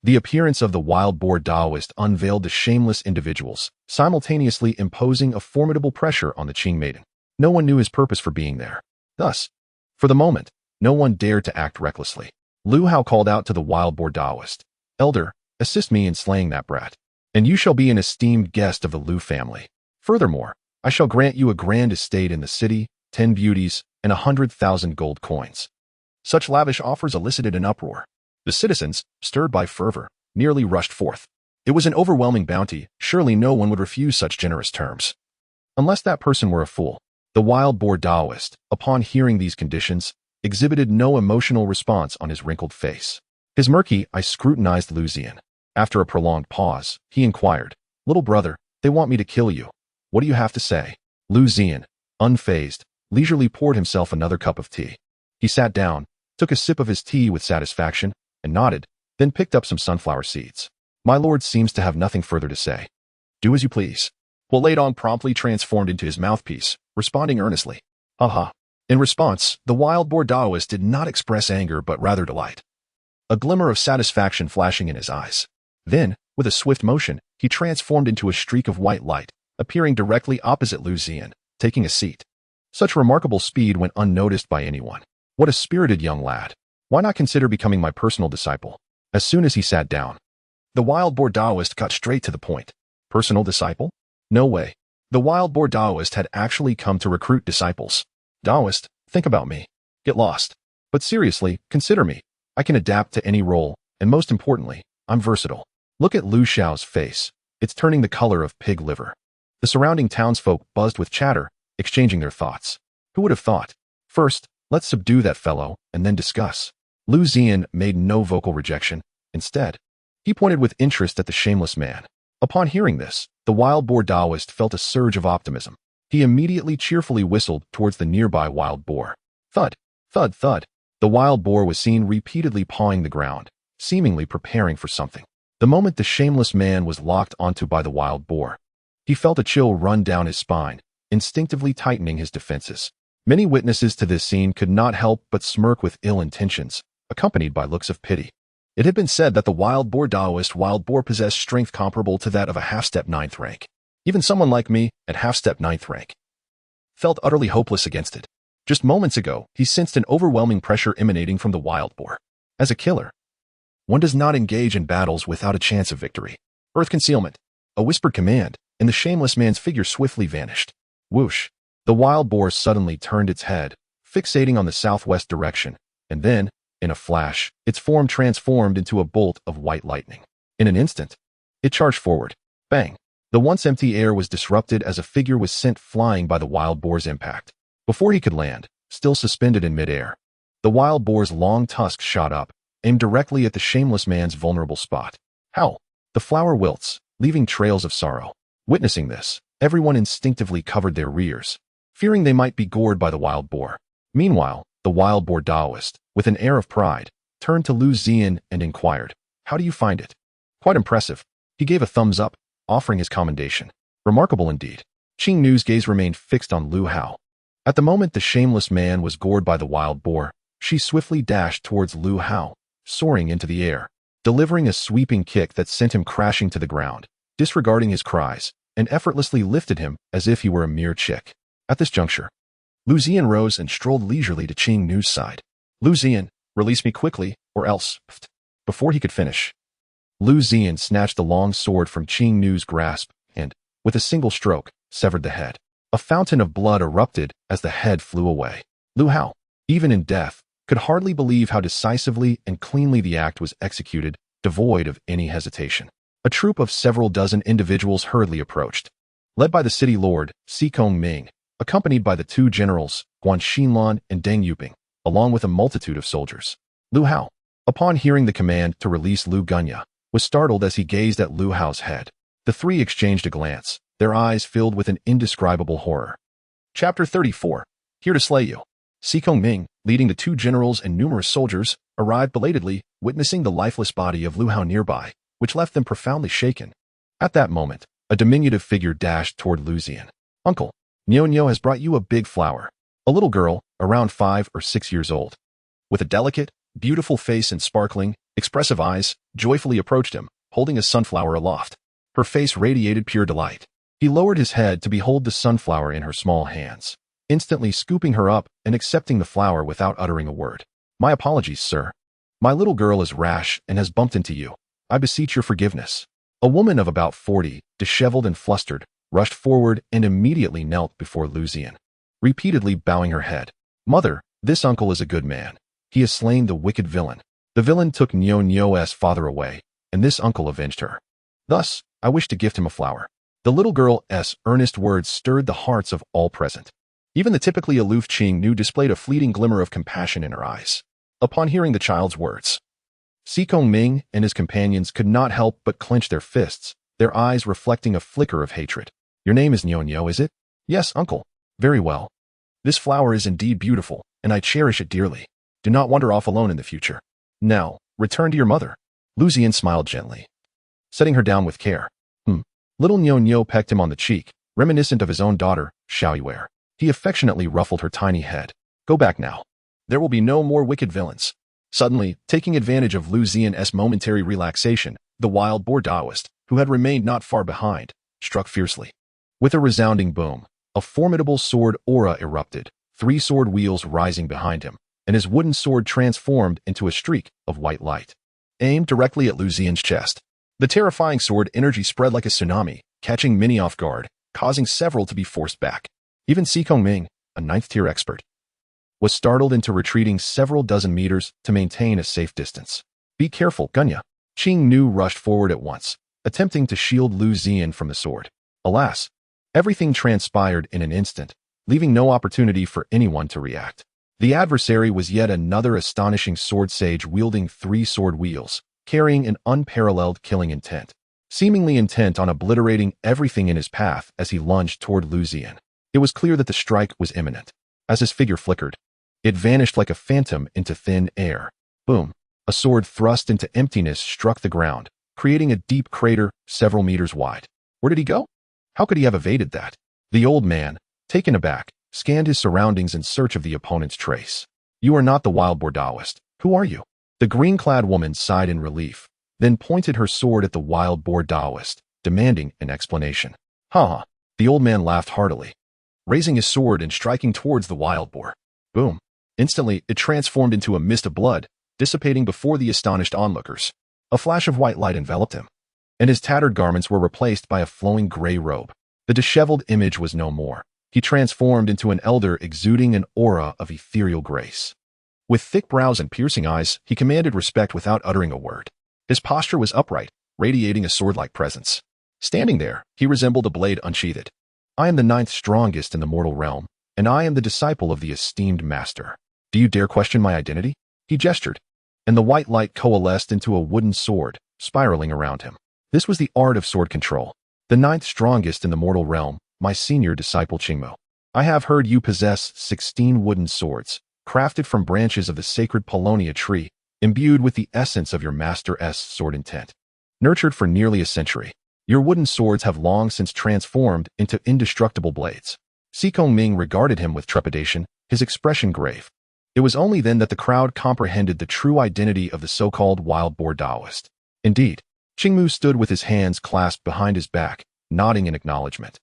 the appearance of the wild boar Taoist unveiled the shameless individuals, simultaneously imposing a formidable pressure on the Qing maiden. No one knew his purpose for being there. Thus, for the moment, no one dared to act recklessly. Liu Hao called out to the wild boar Taoist, "Elder, assist me in slaying that brat, and you shall be an esteemed guest of the Liu family. Furthermore, I shall grant you a grand estate in the city, 10 beauties, and 100,000 gold coins." Such lavish offers elicited an uproar. The citizens, stirred by fervor, nearly rushed forth. It was an overwhelming bounty. Surely no one would refuse such generous terms. Unless that person were a fool. The wild boar Taoist, upon hearing these conditions, exhibited no emotional response on his wrinkled face. His murky eyes scrutinized Liu Ziyan. After a prolonged pause, he inquired, "Little brother, they want me to kill you. What do you have to say?" Liu Ziyan, unfazed, leisurely poured himself another cup of tea. He sat down, took a sip of his tea with satisfaction, and nodded, then picked up some sunflower seeds. "My lord seems to have nothing further to say. Do as you please." Wielding promptly transformed into his mouthpiece, responding earnestly, "Haha." In response, the wild boar Taoist did not express anger but rather delight, a glimmer of satisfaction flashing in his eyes. Then, with a swift motion, he transformed into a streak of white light, appearing directly opposite Liu Ziyan, taking a seat. Such remarkable speed went unnoticed by anyone. What a spirited young lad. Why not consider becoming my personal disciple? As soon as he sat down, the wild boar Taoist cut straight to the point. Personal disciple? No way. The wild boar Taoist had actually come to recruit disciples. Taoist, think about me. Get lost. But seriously, consider me. I can adapt to any role, and most importantly, I'm versatile. Look at Liu Xiao's face. It's turning the color of pig liver. The surrounding townsfolk buzzed with chatter, exchanging their thoughts. Who would have thought? First, let's subdue that fellow, and then discuss. Liu Ziyan made no vocal rejection. Instead, he pointed with interest at the shameless man. Upon hearing this, the wild boar Taoist felt a surge of optimism. He immediately cheerfully whistled towards the nearby wild boar. Thud, thud, thud. The wild boar was seen repeatedly pawing the ground, seemingly preparing for something. The moment the shameless man was locked onto by the wild boar, he felt a chill run down his spine, instinctively tightening his defenses. Many witnesses to this scene could not help but smirk with ill intentions, accompanied by looks of pity. It had been said that the wild boar Taoist wild boar possessed strength comparable to that of a half-step 9th rank. Even someone like me, at half-step 9th rank, felt utterly hopeless against it. Just moments ago, he sensed an overwhelming pressure emanating from the wild boar. As a killer, one does not engage in battles without a chance of victory. Earth concealment. A whispered command, and the shameless man's figure swiftly vanished. Whoosh. The wild boar suddenly turned its head, fixating on the southwest direction, and then, in a flash, its form transformed into a bolt of white lightning. In an instant, it charged forward. Bang! The once empty air was disrupted as a figure was sent flying by the wild boar's impact. Before he could land, still suspended in midair, the wild boar's long tusks shot up, aimed directly at the shameless man's vulnerable spot. Howl! The flower wilts, leaving trails of sorrow. Witnessing this, everyone instinctively covered their rears, fearing they might be gored by the wild boar. Meanwhile, the wild boar Taoist, with an air of pride, turned to Liu Ziyan and inquired, "How do you find it?" "Quite impressive." He gave a thumbs up, offering his commendation. "Remarkable indeed." Qing Nu's gaze remained fixed on Liu Hao. At the moment the shameless man was gored by the wild boar, she swiftly dashed towards Liu Hao, soaring into the air, delivering a sweeping kick that sent him crashing to the ground, disregarding his cries, and effortlessly lifted him as if he were a mere chick. At this juncture, Liu Ziyan rose and strolled leisurely to Qing Nu's side. "Liu Ziyan, release me quickly, or else..." Before he could finish, Liu Ziyan snatched the long sword from Qing Nu's grasp and, with a single stroke, severed the head. A fountain of blood erupted as the head flew away. Liu Hao, even in death, could hardly believe how decisively and cleanly the act was executed, devoid of any hesitation. A troop of several dozen individuals hurriedly approached, led by the city lord, Si Kongming, accompanied by the two generals, Guan Xinlan and Deng Yuping, along with a multitude of soldiers. Lu Hao, upon hearing the command to release Liu Gunya, was startled as he gazed at Lu Hao's head. The three exchanged a glance, their eyes filled with an indescribable horror. Chapter 34. Here to slay you. Si Kongming, leading the two generals and numerous soldiers, arrived belatedly, witnessing the lifeless body of Lu Hao nearby, which left them profoundly shaken. At that moment, a diminutive figure dashed toward Liu Ziyan. Uncle, Nyo has brought you a big flower. A little girl, around 5 or 6 years old, with a delicate, beautiful face and sparkling, expressive eyes, joyfully approached him, holding a sunflower aloft. Her face radiated pure delight. He lowered his head to behold the sunflower in her small hands, instantly scooping her up and accepting the flower without uttering a word. My apologies, sir. My little girl is rash and has bumped into you. I beseech your forgiveness. A woman of about 40, disheveled and flustered, rushed forward and immediately knelt before Liu Ziyan, repeatedly bowing her head. Mother, this uncle is a good man. He has slain the wicked villain. The villain took Nyo's father away, and this uncle avenged her. Thus, I wish to gift him a flower. The little girl's earnest words stirred the hearts of all present. Even the typically aloof Qing Nu displayed a fleeting glimmer of compassion in her eyes. Upon hearing the child's words, Si Kongming and his companions could not help but clench their fists, their eyes reflecting a flicker of hatred. Your name is Nyo, is it? Yes, uncle. Very well. This flower is indeed beautiful, and I cherish it dearly. Do not wander off alone in the future. Now, return to your mother. Liu Ziyan smiled gently, setting her down with care. Little Nyo pecked him on the cheek, reminiscent of his own daughter, Xiaoyue. He affectionately ruffled her tiny head. Go back now. There will be no more wicked villains. Suddenly, taking advantage of Liu Ziyan's momentary relaxation, the wild boar Taoist, who had remained not far behind, struck fiercely. With a resounding boom, a formidable sword aura erupted, 3 sword wheels rising behind him, and his wooden sword transformed into a streak of white light, aimed directly at Liu Ziyan's chest. The terrifying sword energy spread like a tsunami, catching many off guard, causing several to be forced back. Even Si Kongming, a 9th-tier expert, was startled into retreating several dozen meters to maintain a safe distance. Be careful, Gunya. Qing Nu rushed forward at once, attempting to shield Liu Ziyan from the sword. Alas, everything transpired in an instant, leaving no opportunity for anyone to react. The adversary was yet another astonishing sword sage wielding 3 sword wheels, carrying an unparalleled killing intent, seemingly intent on obliterating everything in his path as he lunged toward Liu Ziyan. It was clear that the strike was imminent. As his figure flickered, it vanished like a phantom into thin air. Boom! A sword thrust into emptiness struck the ground, creating a deep crater several meters wide. Where did he go? How could he have evaded that? The old man, taken aback, scanned his surroundings in search of the opponent's trace. You are not the wild boar Taoist. Who are you? The green-clad woman sighed in relief, then pointed her sword at the wild boar Taoist, demanding an explanation. Ha! The old man laughed heartily, raising his sword and striking towards the wild boar. Boom! Instantly, it transformed into a mist of blood, dissipating before the astonished onlookers. A flash of white light enveloped him, and his tattered garments were replaced by a flowing gray robe. The disheveled image was no more. He transformed into an elder exuding an aura of ethereal grace. With thick brows and piercing eyes, he commanded respect without uttering a word. His posture was upright, radiating a sword-like presence. Standing there, he resembled a blade unsheathed. I am the 9th strongest in the mortal realm, and I am the disciple of the esteemed master. Do you dare question my identity? He gestured, and the white light coalesced into a wooden sword, spiraling around him. This was the art of sword control. The 9th strongest in the mortal realm, my senior disciple Qingmu. I have heard you possess 16 wooden swords, crafted from branches of the sacred Paulownia tree, imbued with the essence of your master's sword intent. Nurtured for nearly a century, your wooden swords have long since transformed into indestructible blades. Si Kongming regarded him with trepidation, his expression grave. It was only then that the crowd comprehended the true identity of the so-called wild boar Taoist. Indeed, Qingmu stood with his hands clasped behind his back, nodding in acknowledgement,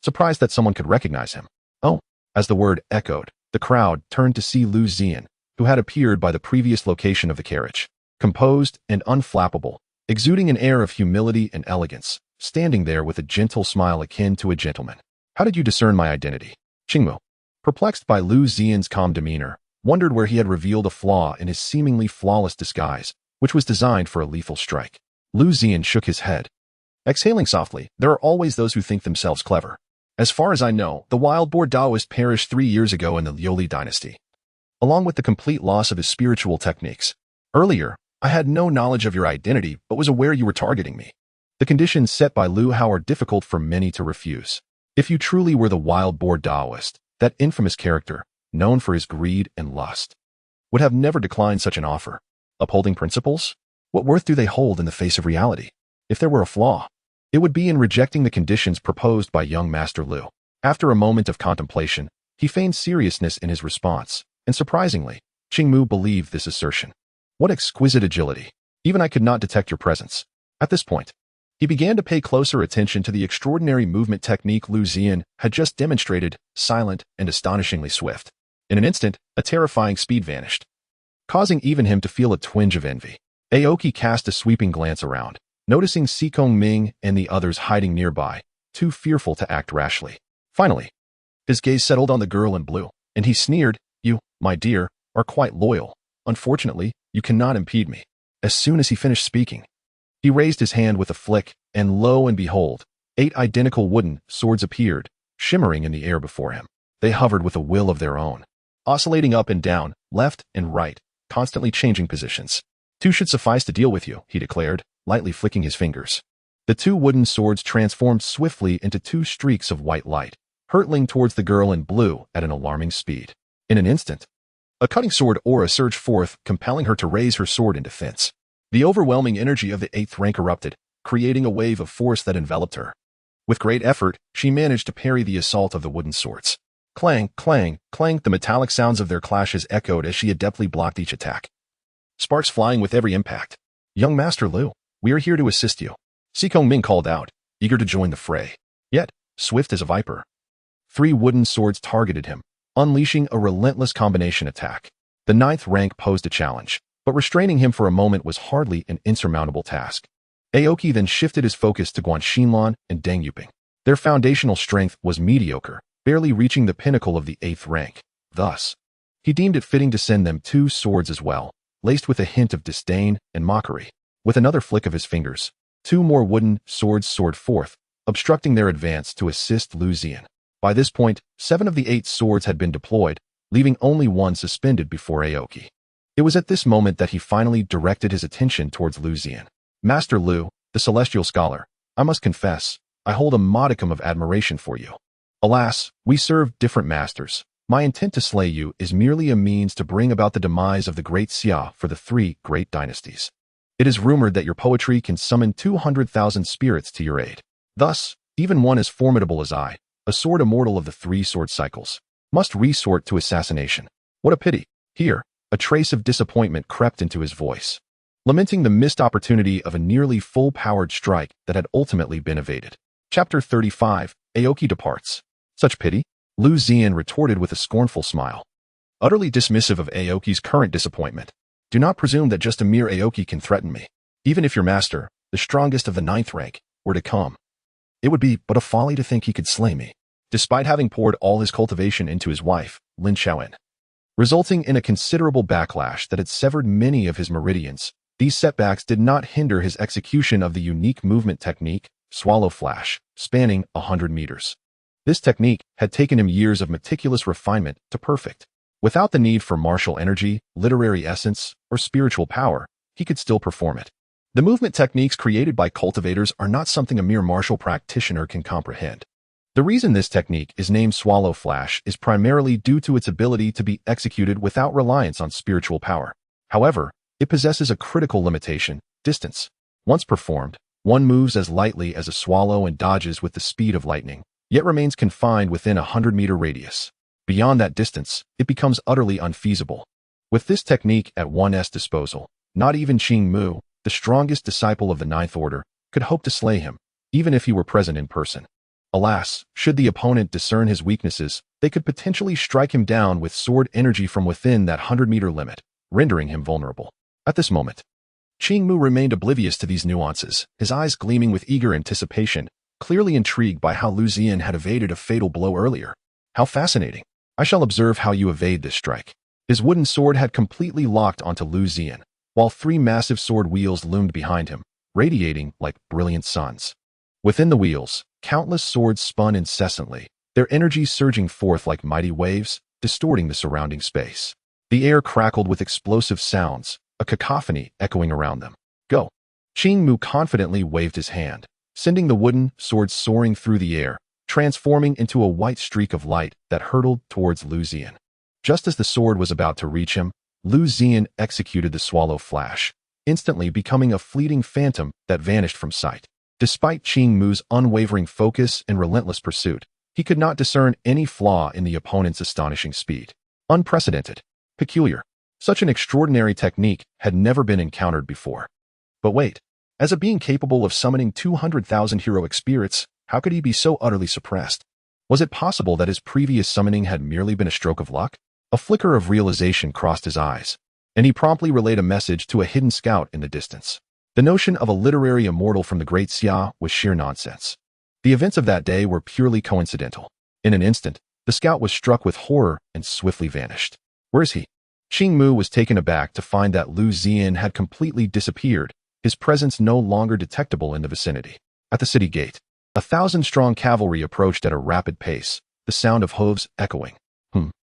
surprised that someone could recognize him. Oh, as the word echoed, the crowd turned to see Liu Ziyan, who had appeared by the previous location of the carriage, composed and unflappable, exuding an air of humility and elegance, standing there with a gentle smile akin to a gentleman. How did you discern my identity? Qingmu, perplexed by Liu Ziyan's calm demeanor, wondered where he had revealed a flaw in his seemingly flawless disguise, which was designed for a lethal strike. Liu Ziyan shook his head, exhaling softly. There are always those who think themselves clever. As far as I know, the wild boar Taoist perished 3 years ago in the Liu Dynasty, along with the complete loss of his spiritual techniques. Earlier, I had no knowledge of your identity but was aware you were targeting me. The conditions set by Liu Hao are difficult for many to refuse. If you truly were the wild boar Taoist, that infamous character, known for his greed and lust, would have never declined such an offer. Upholding principles? What worth do they hold in the face of reality? If there were a flaw, it would be in rejecting the conditions proposed by young Master Liu. After a moment of contemplation, he feigned seriousness in his response, and surprisingly, Qingmu believed this assertion. What exquisite agility! Even I could not detect your presence. At this point, he began to pay closer attention to the extraordinary movement technique Liu Ziyan had just demonstrated, silent and astonishingly swift. In an instant, a terrifying speed vanished, causing even him to feel a twinge of envy. Aoki cast a sweeping glance around, noticing Sikong Ming and the others hiding nearby, too fearful to act rashly. Finally, his gaze settled on the girl in blue, and he sneered, "You, my dear, are quite loyal. Unfortunately, you cannot impede me." As soon as he finished speaking, he raised his hand with a flick, and lo and behold, 8 identical wooden swords appeared, shimmering in the air before him. They hovered with a will of their own, oscillating up and down, left and right, constantly changing positions. "2 should suffice to deal with you," he declared, lightly flicking his fingers. The 2 wooden swords transformed swiftly into 2 streaks of white light, hurtling towards the girl in blue at an alarming speed. In an instant, a cutting sword aura surged forth, compelling her to raise her sword in defense. The overwhelming energy of the 8th rank erupted, creating a wave of force that enveloped her. With great effort, she managed to parry the assault of the wooden swords. Clang, clang, clang, the metallic sounds of their clashes echoed as she adeptly blocked each attack, sparks flying with every impact. "Young Master Liu, we are here to assist you," Sikong Ming called out, eager to join the fray. Yet, swift as a viper, 3 wooden swords targeted him, unleashing a relentless combination attack. The 9th rank posed a challenge, but restraining him for a moment was hardly an insurmountable task. Aoki then shifted his focus to Guanxinlan and Deng Yuping. Their foundational strength was mediocre, barely reaching the pinnacle of the 8th rank. Thus, he deemed it fitting to send them 2 swords as well, laced with a hint of disdain and mockery. With another flick of his fingers, 2 more wooden swords soared forth, obstructing their advance to assist Liu Ziyan. By this point, 7 of the 8 swords had been deployed, leaving only 1 suspended before Aoki. It was at this moment that he finally directed his attention towards Liu Ziyan. "Master Liu, the celestial scholar, I must confess, I hold a modicum of admiration for you. Alas, we serve different masters. My intent to slay you is merely a means to bring about the demise of the Great Xia for the 3 great dynasties. It is rumored that your poetry can summon 200,000 spirits to your aid. Thus, even one as formidable as I, a sword immortal of the 3 sword cycles, must resort to assassination. What a pity." Here, a trace of disappointment crept into his voice, lamenting the missed opportunity of a nearly full-powered strike that had ultimately been evaded. Chapter 35, Aoki departs. "Such pity?" Liu Ziyan retorted with a scornful smile, utterly dismissive of Aoki's current disappointment. "Do not presume that just a mere Aoki can threaten me. Even if your master, the strongest of the 9th rank, were to come, it would be but a folly to think he could slay me." Despite having poured all his cultivation into his wife, Lin Xiaoan, resulting in a considerable backlash that had severed many of his meridians, these setbacks did not hinder his execution of the unique movement technique, Swallow Flash, spanning 100 meters. This technique had taken him years of meticulous refinement to perfect. Without the need for martial energy, literary essence, or spiritual power, he could still perform it. The movement techniques created by cultivators are not something a mere martial practitioner can comprehend. The reason this technique is named Swallow Flash is primarily due to its ability to be executed without reliance on spiritual power. However, it possesses a critical limitation: distance. Once performed, one moves as lightly as a swallow and dodges with the speed of lightning, yet remains confined within a 100-meter radius. Beyond that distance, it becomes utterly unfeasible. With this technique at one's disposal, not even Qingmu, the strongest disciple of the 9th Order, could hope to slay him, even if he were present in person. Alas, should the opponent discern his weaknesses, they could potentially strike him down with sword energy from within that 100-meter limit, rendering him vulnerable. At this moment, Qingmu remained oblivious to these nuances, his eyes gleaming with eager anticipation, clearly intrigued by how Liu Ziyan had evaded a fatal blow earlier. "How fascinating. I shall observe how you evade this strike." His wooden sword had completely locked onto Liu Ziyan, while 3 massive sword wheels loomed behind him, radiating like brilliant suns. Within the wheels, countless swords spun incessantly, their energy surging forth like mighty waves, distorting the surrounding space. The air crackled with explosive sounds, a cacophony echoing around them. Go. Qing Mu confidently waved his hand, sending the wooden sword soaring through the air, transforming into a white streak of light that hurtled towards Liu Ziyan. Just as the sword was about to reach him, Liu Ziyan executed the swallow flash, instantly becoming a fleeting phantom that vanished from sight. Despite Qing Mu's unwavering focus and relentless pursuit, he could not discern any flaw in the opponent's astonishing speed. Unprecedented. Peculiar. Such an extraordinary technique had never been encountered before. But wait, as a being capable of summoning 200,000 heroic spirits, how could he be so utterly suppressed? Was it possible that his previous summoning had merely been a stroke of luck? A flicker of realization crossed his eyes, and he promptly relayed a message to a hidden scout in the distance. The notion of a literary immortal from the Great Xia was sheer nonsense. The events of that day were purely coincidental. In an instant, the scout was struck with horror and swiftly vanished. Where is he? Qing Mu was taken aback to find that Liu Ziyan had completely disappeared, his presence no longer detectable in the vicinity. At the city gate, 1,000-strong cavalry approached at a rapid pace, the sound of hooves echoing.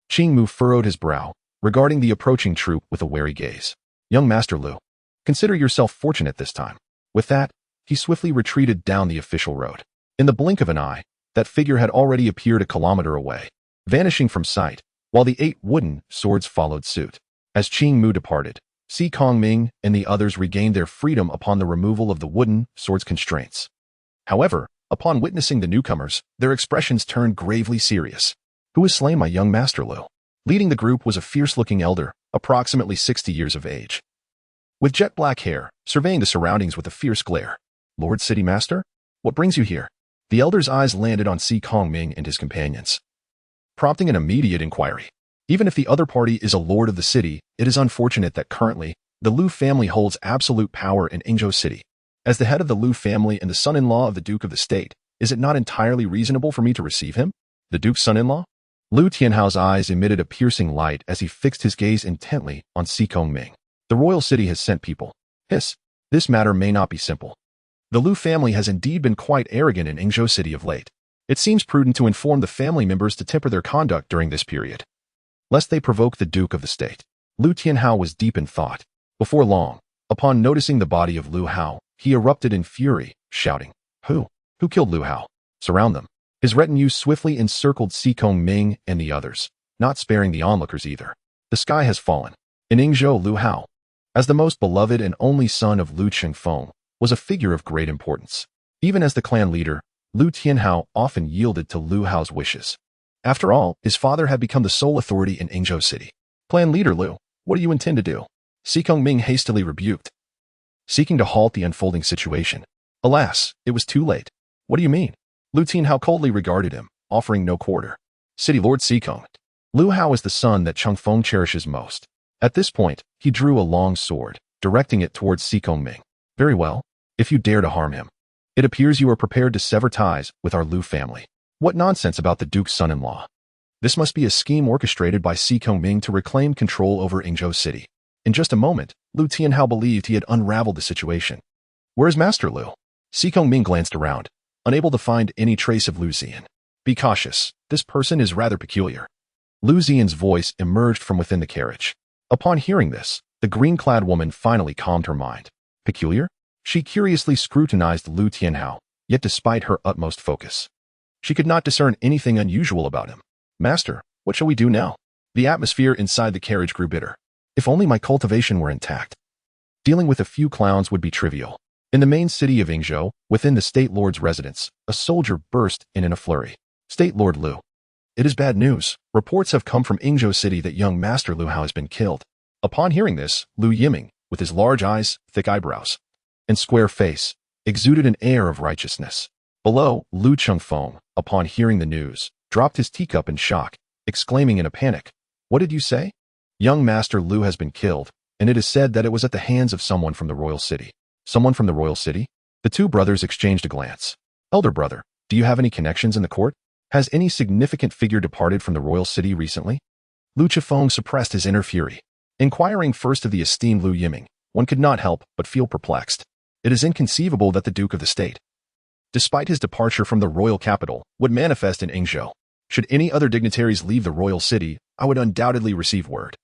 Qing Mu furrowed his brow, regarding the approaching troop with a wary gaze. Young Master Liu, consider yourself fortunate this time. With that, he swiftly retreated down the official road. In the blink of an eye, that figure had already appeared a kilometer away, vanishing from sight, while the 8 wooden swords followed suit. As Qing Mu departed, Si Kongming and the others regained their freedom upon the removal of the wooden swords' constraints. However, upon witnessing the newcomers, their expressions turned gravely serious. Who has slain my young Master Liu? Leading the group was a fierce-looking elder, approximately 60 years of age. With jet-black hair, surveying the surroundings with a fierce glare. Lord City Master? What brings you here? The elder's eyes landed on Si Kongming and his companions, prompting an immediate inquiry. Even if the other party is a lord of the city, it is unfortunate that currently, the Liu family holds absolute power in Yingzhou City. As the head of the Liu family and the son-in-law of the Duke of the State, is it not entirely reasonable for me to receive him? The Duke's son-in-law? Liu Tianhao's eyes emitted a piercing light as he fixed his gaze intently on Si Kongming. The royal city has sent people. This matter may not be simple. The Liu family has indeed been quite arrogant in Yingzhou City of late. It seems prudent to inform the family members to temper their conduct during this period, lest they provoke the Duke of the State. Liu Tianhao was deep in thought. Before long, upon noticing the body of Liu Hao, he erupted in fury, shouting, Who killed Liu Hao? Surround them. His retinue swiftly encircled Si Kongming and the others, not sparing the onlookers either. The sky has fallen. In Yingzhou, Liu Hao, as the most beloved and only son of Liu Chengfeng, was a figure of great importance. Even as the clan leader, Liu Tianhao often yielded to Liu Hao's wishes. After all, his father had become the sole authority in Yingzhou City. Clan leader Liu, what do you intend to do? Si Kongming hastily rebuked, seeking to halt the unfolding situation. Alas, it was too late. What do you mean? Liu Tianhao coldly regarded him, offering no quarter. City Lord Si Kong. Liu Hao is the son that Chengfeng cherishes most. At this point, he drew a long sword, directing it towards Si Kongming. Very well, if you dare to harm him. It appears you are prepared to sever ties with our Liu family. What nonsense about the Duke's son-in-law. This must be a scheme orchestrated by Si Kongming to reclaim control over Yingzhou City. In just a moment, Liu Tianhao believed he had unraveled the situation. Where is Master Liu? Si Kongming glanced around, unable to find any trace of Liu Ziyan. Be cautious, this person is rather peculiar. Liu Ziyan's voice emerged from within the carriage. Upon hearing this, the green-clad woman finally calmed her mind. Peculiar? She curiously scrutinized Liu Tianhao, yet despite her utmost focus, she could not discern anything unusual about him. Master, what shall we do now? The atmosphere inside the carriage grew bitter. If only my cultivation were intact. Dealing with a few clowns would be trivial. In the main city of Yingzhou, within the State Lord's residence, a soldier burst in a flurry. State Lord Liu. It is bad news. Reports have come from Yingzhou City that young Master Liu Hao has been killed. Upon hearing this, Liu Yiming, with his large eyes, thick eyebrows, and square face, exuded an air of righteousness. Below, Liu Chengfeng, upon hearing the news, dropped his teacup in shock, exclaiming in a panic, What did you say? Young Master Liu has been killed, and it is said that it was at the hands of someone from the royal city. Someone from the royal city? The two brothers exchanged a glance. Elder brother, do you have any connections in the court? Has any significant figure departed from the royal city recently? Liu Chengfeng suppressed his inner fury. Inquiring first of the esteemed Liu Yiming, one could not help but feel perplexed. It is inconceivable that the Duke of the State, despite his departure from the royal capital, would manifest in Yingzhou. Should any other dignitaries leave the royal city, I would undoubtedly receive word.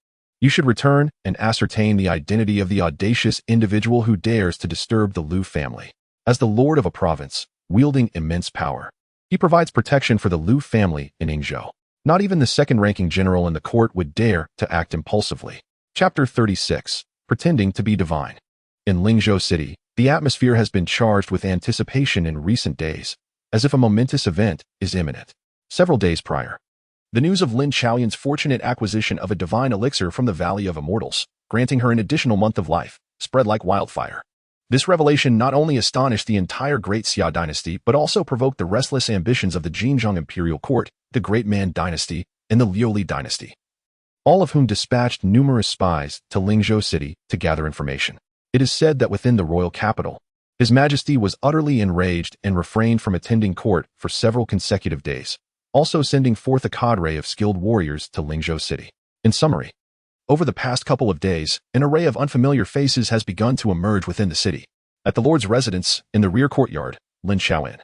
You should return and ascertain the identity of the audacious individual who dares to disturb the Liu family. As the lord of a province, wielding immense power, he provides protection for the Liu family in Yingzhou. Not even the second-ranking general in the court would dare to act impulsively. Chapter 36. Pretending to be divine. In Lingzhou City, the atmosphere has been charged with anticipation in recent days, as if a momentous event is imminent. Several days prior, the news of Lin Chaoyan's fortunate acquisition of a divine elixir from the Valley of Immortals, granting her an additional month of life, spread like wildfire. This revelation not only astonished the entire Great Xia Dynasty, but also provoked the restless ambitions of the Jinzhong imperial court, the Great Man Dynasty, and the Liu Dynasty, all of whom dispatched numerous spies to Lingzhou City to gather information. It is said that within the royal capital, His Majesty was utterly enraged and refrained from attending court for several consecutive days, also sending forth a cadre of skilled warriors to Lingzhou City. In summary, over the past couple of days, an array of unfamiliar faces has begun to emerge within the city. At the Lord's residence, in the rear courtyard, Lin Chaoyan,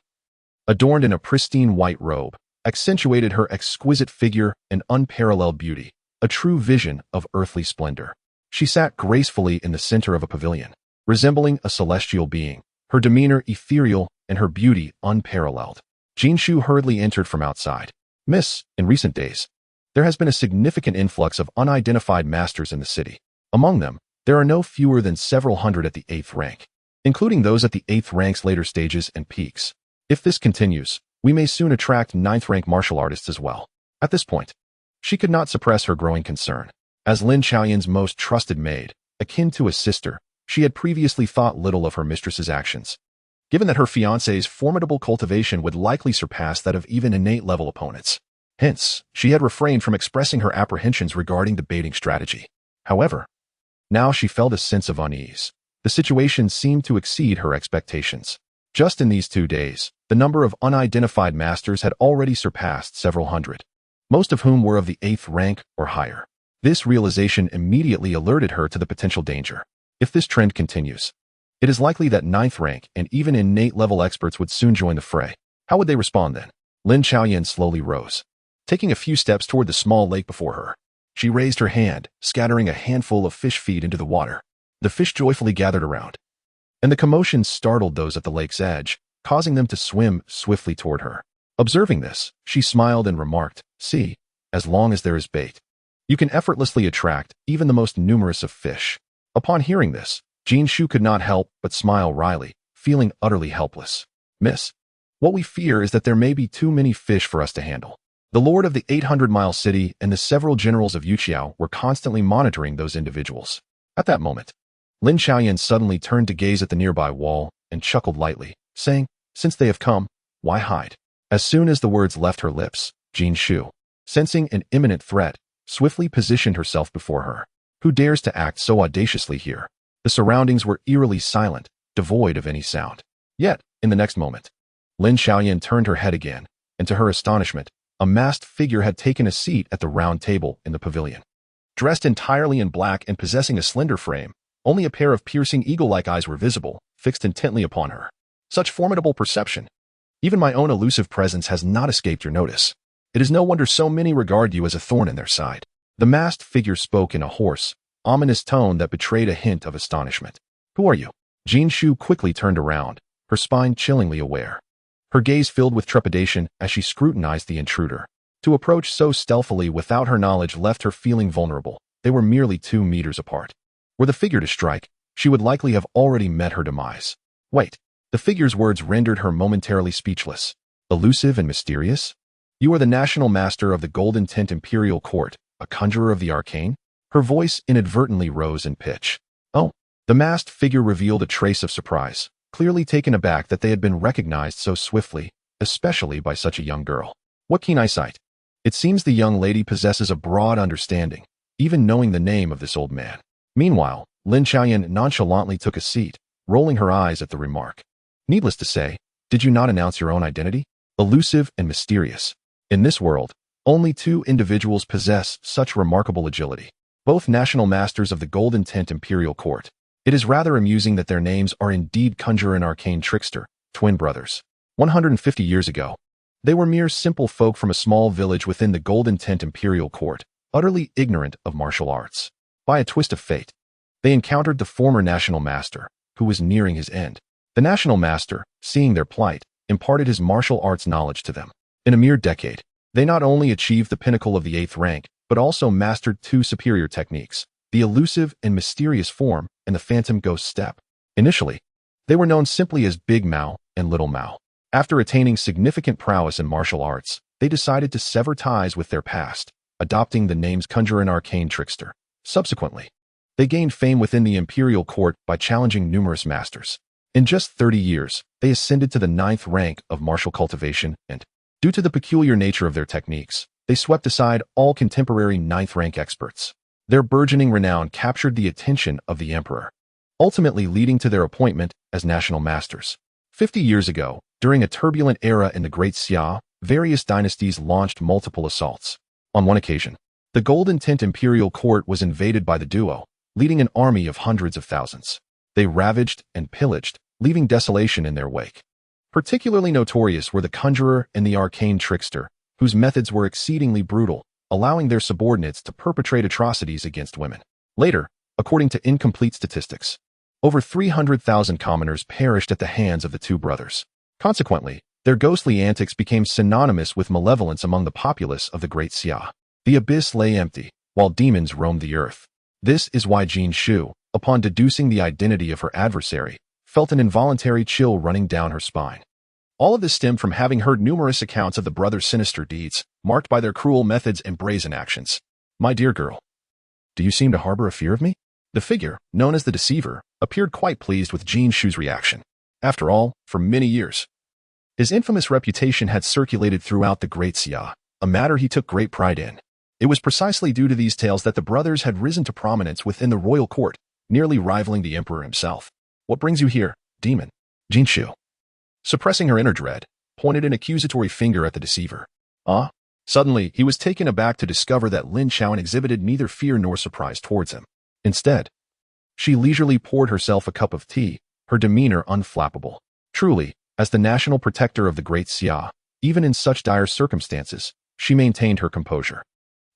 adorned in a pristine white robe, accentuated her exquisite figure and unparalleled beauty, a true vision of earthly splendor. She sat gracefully in the center of a pavilion, resembling a celestial being, her demeanor ethereal and her beauty unparalleled. Jin Shu hurriedly entered from outside. Miss, in recent days, there has been a significant influx of unidentified masters in the city. Among them, there are no fewer than several hundred at the 8th rank, including those at the 8th rank's later stages and peaks. If this continues, we may soon attract 9th rank martial artists as well. At this point, she could not suppress her growing concern. As Lin Chaoyan's most trusted maid, akin to a sister, she had previously thought little of her mistress's actions, given that her fiancé's formidable cultivation would likely surpass that of even innate-level opponents. Hence, she had refrained from expressing her apprehensions regarding the baiting strategy. However, now she felt a sense of unease. The situation seemed to exceed her expectations. Just in these 2 days, the number of unidentified masters had already surpassed several hundred, most of whom were of the 8th rank or higher. This realization immediately alerted her to the potential danger. If this trend continues, it is likely that 9th rank and even innate-level experts would soon join the fray. How would they respond then? Lin Chaoyan slowly rose, taking a few steps toward the small lake before her. She raised her hand, scattering a handful of fish feed into the water. The fish joyfully gathered around, and the commotion startled those at the lake's edge, causing them to swim swiftly toward her. Observing this, she smiled and remarked, "See, as long as there is bait, you can effortlessly attract even the most numerous of fish." Upon hearing this, Jin Shu could not help but smile wryly, feeling utterly helpless. "Miss, what we fear is that there may be too many fish for us to handle." The lord of the 800-mile city and the several generals of Yuqiao were constantly monitoring those individuals. At that moment, Lin Chaoyan suddenly turned to gaze at the nearby wall and chuckled lightly, saying, "Since they have come, why hide?" As soon as the words left her lips, Jin Shu, sensing an imminent threat, swiftly positioned herself before her. Who dares to act so audaciously here? The surroundings were eerily silent, devoid of any sound. Yet, in the next moment, Lin Chaoyan turned her head again, and to her astonishment, a masked figure had taken a seat at the round table in the pavilion. Dressed entirely in black and possessing a slender frame, only a pair of piercing eagle-like eyes were visible, fixed intently upon her. Such formidable perception! Even my own elusive presence has not escaped your notice. It is no wonder so many regard you as a thorn in their side. The masked figure spoke in a hoarse, ominous tone that betrayed a hint of astonishment. "Who are you?" Jin Shu quickly turned around, her spine chillingly aware. Her gaze filled with trepidation as she scrutinized the intruder. To approach so stealthily without her knowledge left her feeling vulnerable. They were merely 2 meters apart. Were the figure to strike, she would likely have already met her demise. Wait, the figure's words rendered her momentarily speechless. Elusive and mysterious? You are the national master of the Golden Tent Imperial Court, a conjurer of the arcane? Her voice inadvertently rose in pitch. Oh, the masked figure revealed a trace of surprise, clearly taken aback that they had been recognized so swiftly, especially by such a young girl. What keen eyesight! It seems the young lady possesses a broad understanding, even knowing the name of this old man. Meanwhile, Lin Chaoyan nonchalantly took a seat, rolling her eyes at the remark. Needless to say, did you not announce your own identity? Elusive and mysterious. In this world, only 2 individuals possess such remarkable agility, both national masters of the Golden Tent Imperial Court. It is rather amusing that their names are indeed conjurer and arcane trickster, twin brothers. 150 years ago, they were mere simple folk from a small village within the Golden Tent Imperial Court, utterly ignorant of martial arts. By a twist of fate, they encountered the former national master, who was nearing his end. The national master, seeing their plight, imparted his martial arts knowledge to them. In a mere decade, they not only achieved the pinnacle of the 8th rank, but also mastered 2 superior techniques, the elusive and mysterious form and the phantom ghost step. Initially, they were known simply as Big Mao and Little Mao. After attaining significant prowess in martial arts, they decided to sever ties with their past, adopting the names Conjurer and Arcane Trickster. Subsequently, they gained fame within the imperial court by challenging numerous masters. In just 30 years, they ascended to the 9th rank of martial cultivation and, due to the peculiar nature of their techniques, they swept aside all contemporary 9th rank experts. Their burgeoning renown captured the attention of the emperor, ultimately leading to their appointment as national masters. 50 years ago, during a turbulent era in the Great Xia, various dynasties launched multiple assaults. On one occasion, the Golden Tint imperial court was invaded by the duo, leading an army of hundreds of thousands. They ravaged and pillaged, leaving desolation in their wake. Particularly notorious were the Conjurer and the Arcane Trickster, whose methods were exceedingly brutal, allowing their subordinates to perpetrate atrocities against women. Later, according to incomplete statistics, over 300,000 commoners perished at the hands of the 2 brothers. Consequently, their ghostly antics became synonymous with malevolence among the populace of the Great Xia. The abyss lay empty, while demons roamed the earth. This is why Jin Shu, upon deducing the identity of her adversary, felt an involuntary chill running down her spine. All of this stemmed from having heard numerous accounts of the brothers' sinister deeds, marked by their cruel methods and brazen actions. My dear girl, do you seem to harbor a fear of me? The figure, known as the Deceiver, appeared quite pleased with Jin Shu's reaction. After all, for many years, his infamous reputation had circulated throughout the Great Xia, a matter he took great pride in. It was precisely due to these tales that the brothers had risen to prominence within the royal court, nearly rivaling the emperor himself. What brings you here, demon? Jin Shu, suppressing her inner dread, pointed an accusatory finger at the Deceiver. Suddenly, he was taken aback to discover that Lin Xiaoyan exhibited neither fear nor surprise towards him. Instead, she leisurely poured herself a cup of tea, her demeanor unflappable. Truly, as the national protector of the Great Xia, even in such dire circumstances, she maintained her composure.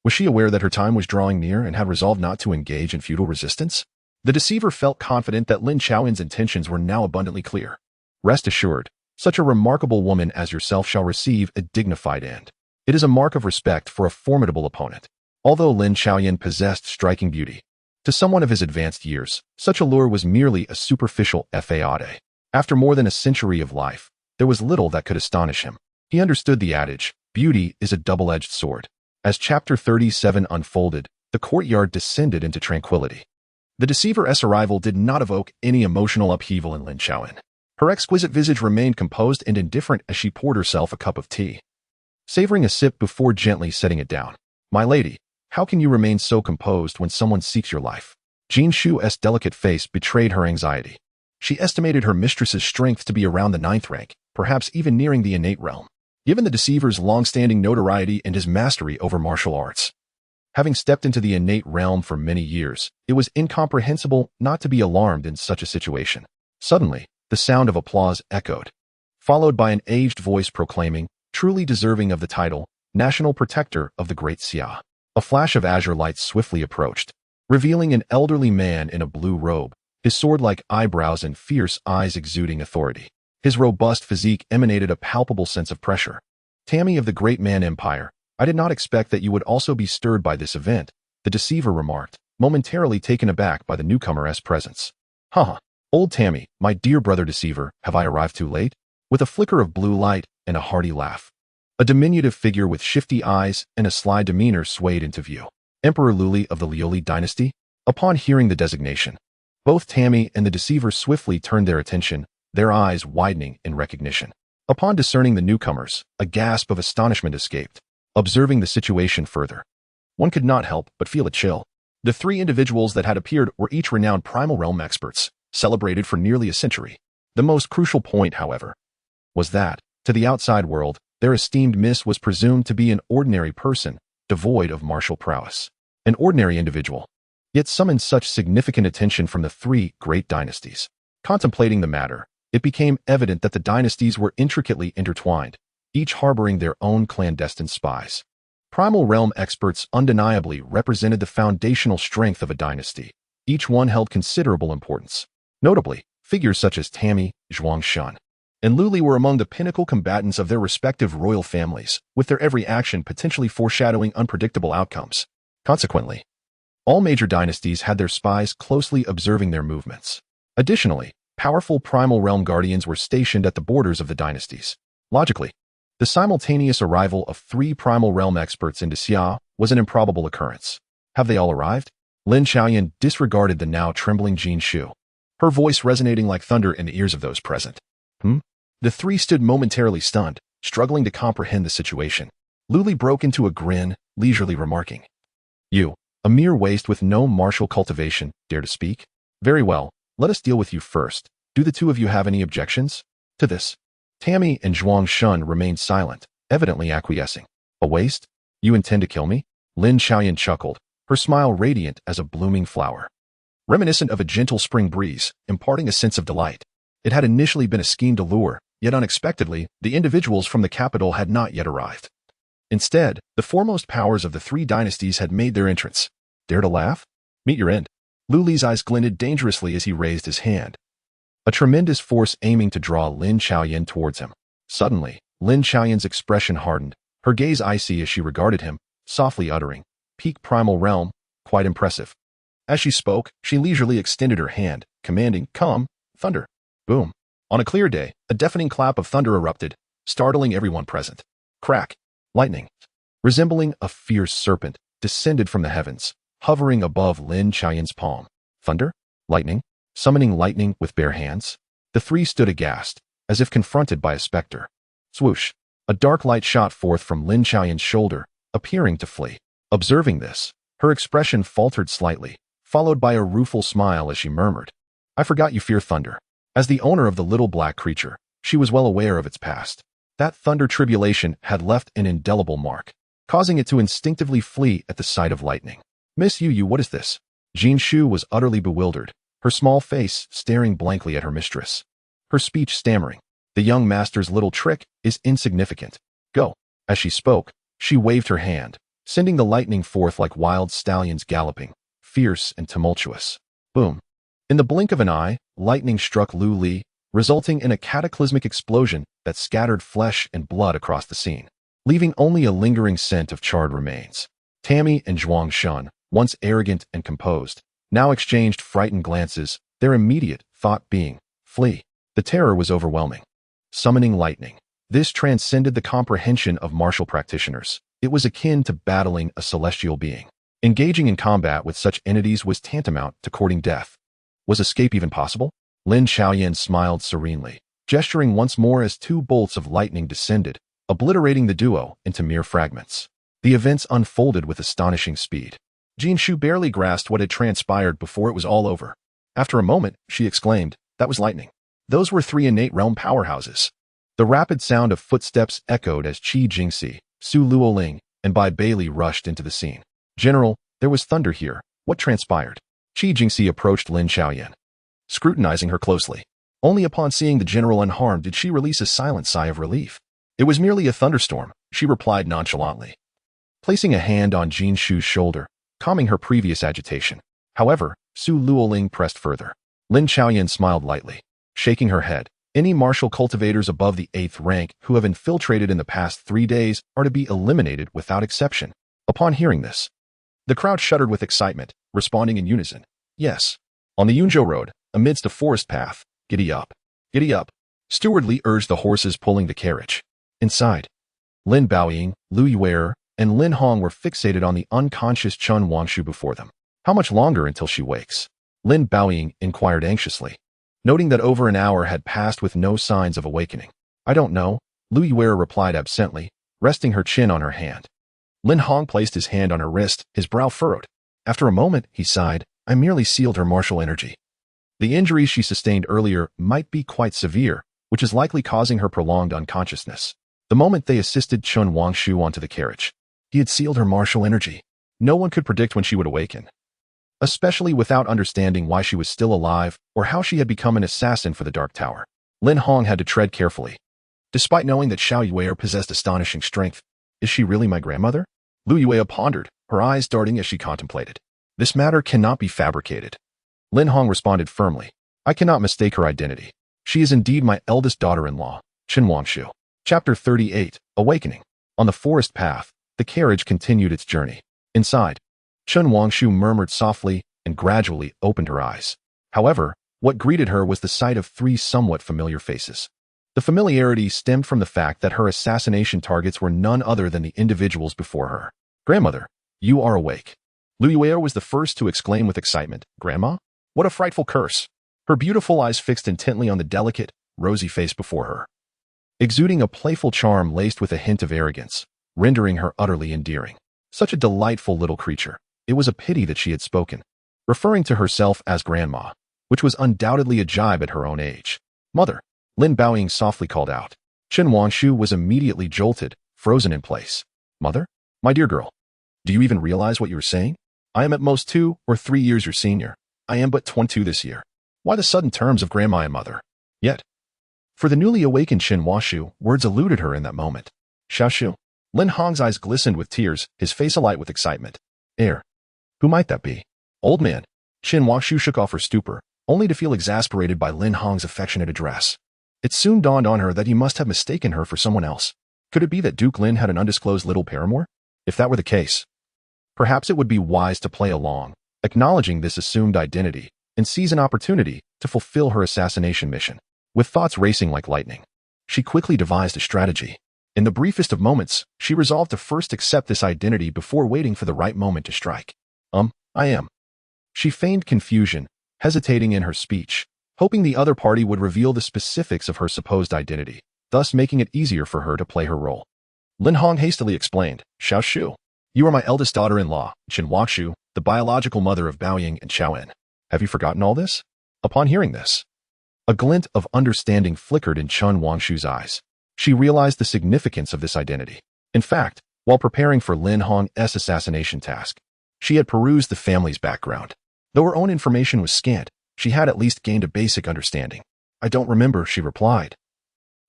Was she aware that her time was drawing near and had resolved not to engage in futile resistance? The Deceiver felt confident that Lin Xiaoyan's intentions were now abundantly clear. Rest assured, such a remarkable woman as yourself shall receive a dignified end. It is a mark of respect for a formidable opponent. Although Lin Xiaoyan possessed striking beauty, to someone of his advanced years, such allure was merely a superficial fade. After more than a century of life, there was little that could astonish him. He understood the adage, beauty is a double-edged sword. As chapter 37 unfolded, the courtyard descended into tranquility. The Deceiver's arrival did not evoke any emotional upheaval in Lin Xiaoyan. Her exquisite visage remained composed and indifferent as she poured herself a cup of tea, savoring a sip before gently setting it down. My lady, how can you remain so composed when someone seeks your life? Jin Shu's delicate face betrayed her anxiety. She estimated her mistress's strength to be around the 9th rank, perhaps even nearing the innate realm. Given the Deceiver's long-standing notoriety and his mastery over martial arts, having stepped into the innate realm for many years, it was incomprehensible not to be alarmed in such a situation. Suddenly, the sound of applause echoed, followed by an aged voice proclaiming, truly deserving of the title, National Protector of the Great Xia. A flash of azure light swiftly approached, revealing an elderly man in a blue robe, his sword-like eyebrows and fierce eyes exuding authority. His robust physique emanated a palpable sense of pressure. Tammy of the Great Man Empire, I did not expect that you would also be stirred by this event, the Deceiver remarked, momentarily taken aback by the newcomer's presence. Old Tammy, my dear brother Deceiver, have I arrived too late? With a flicker of blue light and a hearty laugh, a diminutive figure with shifty eyes and a sly demeanor swayed into view. Emperor Luli of the Liu Dynasty? Upon hearing the designation, both Tammy and the Deceiver swiftly turned their attention, their eyes widening in recognition. Upon discerning the newcomers, a gasp of astonishment escaped. Observing the situation further, one could not help but feel a chill. The 3 individuals that had appeared were each renowned primal realm experts, celebrated for nearly a century. The most crucial point, however, was that, to the outside world, their esteemed miss was presumed to be an ordinary person, devoid of martial prowess. An ordinary individual, yet summoned such significant attention from the 3 great dynasties. Contemplating the matter, it became evident that the dynasties were intricately intertwined, each harboring their own clandestine spies. Primal realm experts undeniably represented the foundational strength of a dynasty. Each one held considerable importance. Notably, figures such as Tammy, Zhuangshun, and Lu Li were among the pinnacle combatants of their respective royal families, with their every action potentially foreshadowing unpredictable outcomes. Consequently, all major dynasties had their spies closely observing their movements. Additionally, powerful primal realm guardians were stationed at the borders of the dynasties. Logically, the simultaneous arrival of 3 primal realm experts into Xia was an improbable occurrence. Have they all arrived? Lin Xiaoyan disregarded the now trembling Jin Shu, her voice resonating like thunder in the ears of those present. The 3 stood momentarily stunned, struggling to comprehend the situation. Lu Li broke into a grin, leisurely remarking, "You, a mere waste with no martial cultivation, dare to speak? Very well, let us deal with you first. Do the 2 of you have any objections to this?" Tammy and Zhuangshun remained silent, evidently acquiescing. "A waste? You intend to kill me?" Lin Xiaoyan chuckled, her smile radiant as a blooming flower, reminiscent of a gentle spring breeze, imparting a sense of delight. It had initially been a scheme to lure, yet unexpectedly, the individuals from the capital had not yet arrived. Instead, the foremost powers of the 3 dynasties had made their entrance. Dare to laugh? Meet your end. Lu Li's eyes glinted dangerously as he raised his hand, a tremendous force aiming to draw Lin Xiaoyan towards him. Suddenly, Lin Xiaoyan's expression hardened, her gaze icy as she regarded him, softly uttering, "Peak primal realm, quite impressive." As she spoke, she leisurely extended her hand, commanding, "Come, thunder." Boom. On a clear day, a deafening clap of thunder erupted, startling everyone present. Crack. Lightning, resembling a fierce serpent, descended from the heavens, hovering above Lin Xiaoyan's palm. Thunder? Lightning? Summoning lightning with bare hands? The 3 stood aghast, as if confronted by a specter. Swoosh. A dark light shot forth from Lin Xiaoyan's shoulder, appearing to flee. Observing this, her expression faltered slightly, followed by a rueful smile as she murmured, "I forgot you fear thunder." As the owner of the little black creature, she was well aware of its past. That thunder tribulation had left an indelible mark, causing it to instinctively flee at the sight of lightning. "Miss Yu, what is this?" Jin Shu was utterly bewildered, her small face staring blankly at her mistress, her speech stammering. "The young master's little trick is insignificant. Go." As she spoke, she waved her hand, sending the lightning forth like wild stallions galloping, fierce and tumultuous. Boom. In the blink of an eye, lightning struck Lu Li, resulting in a cataclysmic explosion that scattered flesh and blood across the scene, leaving only a lingering scent of charred remains. Tammy and Zhuangshun, once arrogant and composed, now exchanged frightened glances, their immediate thought being, "Flee." The terror was overwhelming. Summoning lightning. This transcended the comprehension of martial practitioners. It was akin to battling a celestial being. Engaging in combat with such entities was tantamount to courting death. Was escape even possible? Lin Xiaoyan smiled serenely, gesturing once more as 2 bolts of lightning descended, obliterating the duo into mere fragments. The events unfolded with astonishing speed. Jin Shu barely grasped what had transpired before it was all over. After a moment, she exclaimed, "That was lightning." Those were 3 innate realm powerhouses. The rapid sound of footsteps echoed as Qi Jingxi, Su Luoling, and Bai Bailey rushed into the scene. "General, there was thunder here. What transpired?" Qi Jingxi approached Lin Xiaoyan, scrutinizing her closely. Only upon seeing the general unharmed did she release a silent sigh of relief. "It was merely a thunderstorm," she replied nonchalantly, placing a hand on Jin Shu's shoulder, calming her previous agitation. However, Su Luoling pressed further. Lin Xiaoyan smiled lightly, shaking her head. "Any martial cultivators above the 8th rank who have infiltrated in the past 3 days are to be eliminated without exception." Upon hearing this, the crowd shuddered with excitement, responding in unison, "Yes." On the Yunzhou Road, amidst a forest path, "Giddy up. Giddy up." Steward Li urged the horses pulling the carriage. Inside, Lin Baoying, Lu Yuer, and Lin Hong were fixated on the unconscious Chun Wangshu before them. "How much longer until she wakes?" Lin Baoying inquired anxiously, noting that over an hour had passed with no signs of awakening. "I don't know," Lu Yuer replied absently, resting her chin on her hand. Lin Hong placed his hand on her wrist, his brow furrowed. After a moment, he sighed, "I merely sealed her martial energy. The injuries she sustained earlier might be quite severe, which is likely causing her prolonged unconsciousness." The moment they assisted Chun Wangshu onto the carriage, he had sealed her martial energy. No one could predict when she would awaken, especially without understanding why she was still alive or how she had become an assassin for the Dark Tower. Lin Hong had to tread carefully. Despite knowing that Xiao Yuer possessed astonishing strength, is she really my grandmother? Liu Yue pondered, her eyes darting as she contemplated. This matter cannot be fabricated. Lin Hong responded firmly. I cannot mistake her identity. She is indeed my eldest daughter-in-law, Chen Wangshu. Chapter 38, Awakening. On the forest path, the carriage continued its journey. Inside, Chen Wangshu murmured softly and gradually opened her eyes. However, what greeted her was the sight of three somewhat familiar faces. The familiarity stemmed from the fact that her assassination targets were none other than the individuals before her. Grandmother, you are awake. Liu Yue was the first to exclaim with excitement. Grandma? What a frightful curse. Her beautiful eyes fixed intently on the delicate, rosy face before her, exuding a playful charm laced with a hint of arrogance, rendering her utterly endearing. Such a delightful little creature. It was a pity that she had spoken, referring to herself as grandma, which was undoubtedly a jibe at her own age. Mother, Lin Baoying softly called out. Chen Wangshu was immediately jolted, frozen in place. Mother? My dear girl, do you even realize what you are saying? I am at most 2 or 3 years your senior. I am but 22 this year. Why the sudden terms of grandma and mother? Yet, for the newly awakened Chen Wangshu, words eluded her in that moment. Xiaoshu. Lin Hong's eyes glistened with tears, his face alight with excitement. Who might that be? Old man. Chen Wangshu shook off her stupor, only to feel exasperated by Lin Hong's affectionate address. It soon dawned on her that he must have mistaken her for someone else. Could it be that Duke Lin had an undisclosed little paramour? If that were the case, perhaps it would be wise to play along, acknowledging this assumed identity, and seize an opportunity to fulfill her assassination mission. With thoughts racing like lightning, she quickly devised a strategy. In the briefest of moments, she resolved to first accept this identity before waiting for the right moment to strike. I am. She feigned confusion, hesitating in her speech, hoping the other party would reveal the specifics of her supposed identity, thus making it easier for her to play her role. Lin Hong hastily explained, Xiaoshu, you are my eldest daughter-in-law, Chen Wangshu, the biological mother of Baoying and Xiaoen. Have you forgotten all this? Upon hearing this, a glint of understanding flickered in Chen Wangshu's eyes. She realized the significance of this identity. In fact, while preparing for Lin Hong's assassination task, she had perused the family's background. Though her own information was scant, she had at least gained a basic understanding. I don't remember, she replied,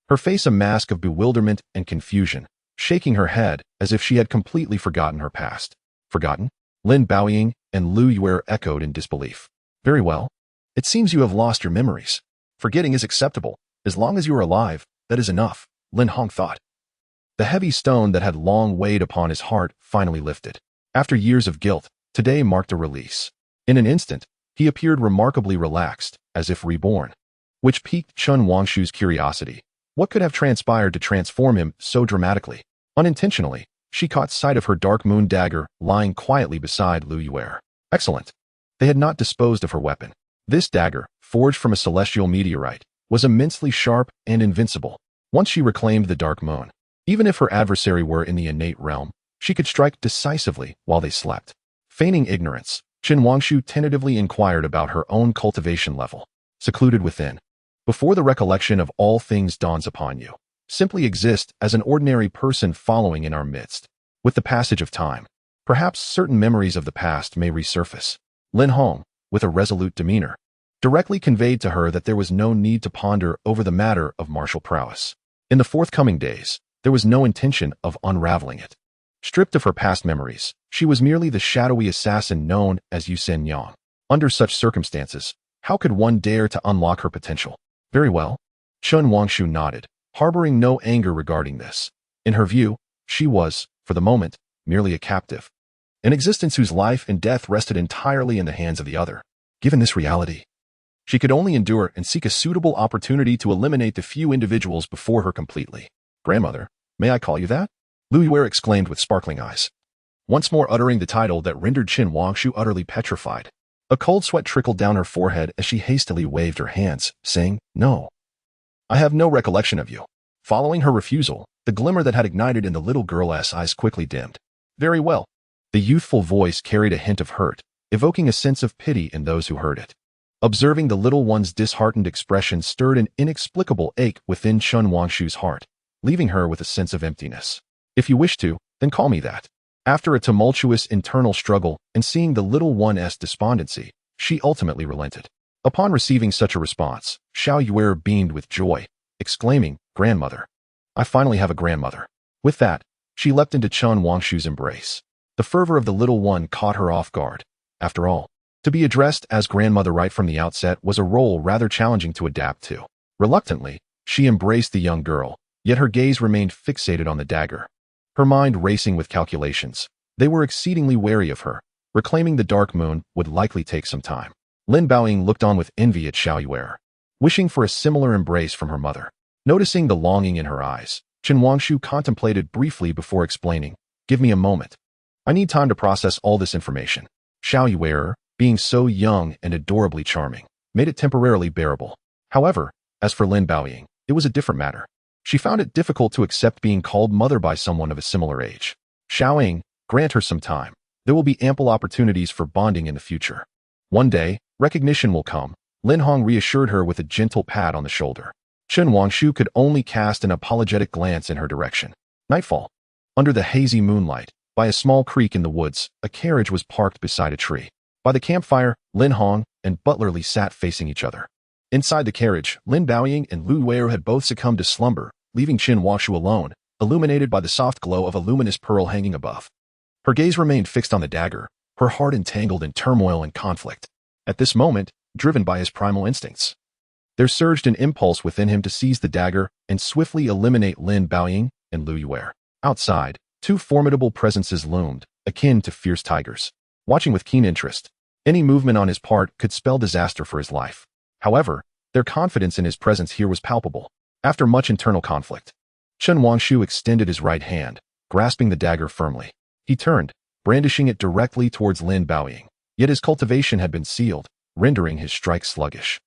her face a mask of bewilderment and confusion, shaking her head as if she had completely forgotten her past. Forgotten? Lin Baoying and Liu Yue echoed in disbelief. Very well. It seems you have lost your memories. Forgetting is acceptable. As long as you are alive, that is enough, Lin Hong thought. The heavy stone that had long weighed upon his heart finally lifted. After years of guilt, today marked a release. In an instant, he appeared remarkably relaxed, as if reborn, which piqued Chen Wangshu's curiosity. What could have transpired to transform him so dramatically? Unintentionally, she caught sight of her dark moon dagger lying quietly beside Liu Yue. Excellent. They had not disposed of her weapon. This dagger, forged from a celestial meteorite, was immensely sharp and invincible. Once she reclaimed the dark moon, even if her adversary were in the innate realm, she could strike decisively while they slept. Feigning ignorance, Chen Wangshu tentatively inquired about her own cultivation level. Secluded within, before the recollection of all things dawns upon you, simply exist as an ordinary person following in our midst. With the passage of time, perhaps certain memories of the past may resurface. Lin Hong, with a resolute demeanor, directly conveyed to her that there was no need to ponder over the matter of martial prowess. In the forthcoming days, there was no intention of unraveling it. Stripped of her past memories, she was merely the shadowy assassin known as Yu Sen Yang. Under such circumstances, how could one dare to unlock her potential? Very well. Chen Wangshu nodded, harboring no anger regarding this. In her view, she was, for the moment, merely a captive. An existence whose life and death rested entirely in the hands of the other. Given this reality, she could only endure and seek a suitable opportunity to eliminate the few individuals before her completely. Grandmother, may I call you that? Liu Yue exclaimed with sparkling eyes, once more uttering the title that rendered Chen Wangshu utterly petrified. A cold sweat trickled down her forehead as she hastily waved her hands, saying, No. I have no recollection of you. Following her refusal, the glimmer that had ignited in the little girl's eyes quickly dimmed. Very well. The youthful voice carried a hint of hurt, evoking a sense of pity in those who heard it. Observing the little one's disheartened expression stirred an inexplicable ache within Chen Wangshu's heart, leaving her with a sense of emptiness. If you wish to, then call me that. After a tumultuous internal struggle and seeing the little one's despondency, she ultimately relented. Upon receiving such a response, Xiao Yue beamed with joy, exclaiming, Grandmother. I finally have a grandmother. With that, she leapt into Chen Wangshu's embrace. The fervor of the little one caught her off guard. After all, to be addressed as grandmother right from the outset was a role rather challenging to adapt to. Reluctantly, she embraced the young girl, yet her gaze remained fixated on the dagger. Her mind racing with calculations. They were exceedingly wary of her. Reclaiming the dark moon would likely take some time. Lin Baoying looked on with envy at Xiao Yuer, wishing for a similar embrace from her mother. Noticing the longing in her eyes, Chen Wangshu contemplated briefly before explaining, "Give me a moment. I need time to process all this information." Xiao Yuer, being so young and adorably charming, made it temporarily bearable. However, as for Lin Baoying, it was a different matter. She found it difficult to accept being called mother by someone of a similar age. Xiaoying, grant her some time. There will be ample opportunities for bonding in the future. One day, recognition will come, Lin Hong reassured her with a gentle pat on the shoulder. Chen Wangshu could only cast an apologetic glance in her direction. Nightfall. Under the hazy moonlight, by a small creek in the woods, a carriage was parked beside a tree. By the campfire, Lin Hong and Butler Li sat facing each other. Inside the carriage, Lin Baoying and Lu Wei had both succumbed to slumber, leaving Chen Wangshu alone, illuminated by the soft glow of a luminous pearl hanging above. Her gaze remained fixed on the dagger, her heart entangled in turmoil and conflict. At this moment, driven by his primal instincts, there surged an impulse within him to seize the dagger and swiftly eliminate Lin Baoying and Lu Yue. Outside, two formidable presences loomed, akin to fierce tigers. Watching with keen interest, any movement on his part could spell disaster for his life. However, their confidence in his presence here was palpable. After much internal conflict, Chen Wangshu extended his right hand, grasping the dagger firmly. He turned, brandishing it directly towards Lin Baoying. Yet his cultivation had been sealed, rendering his strike sluggish.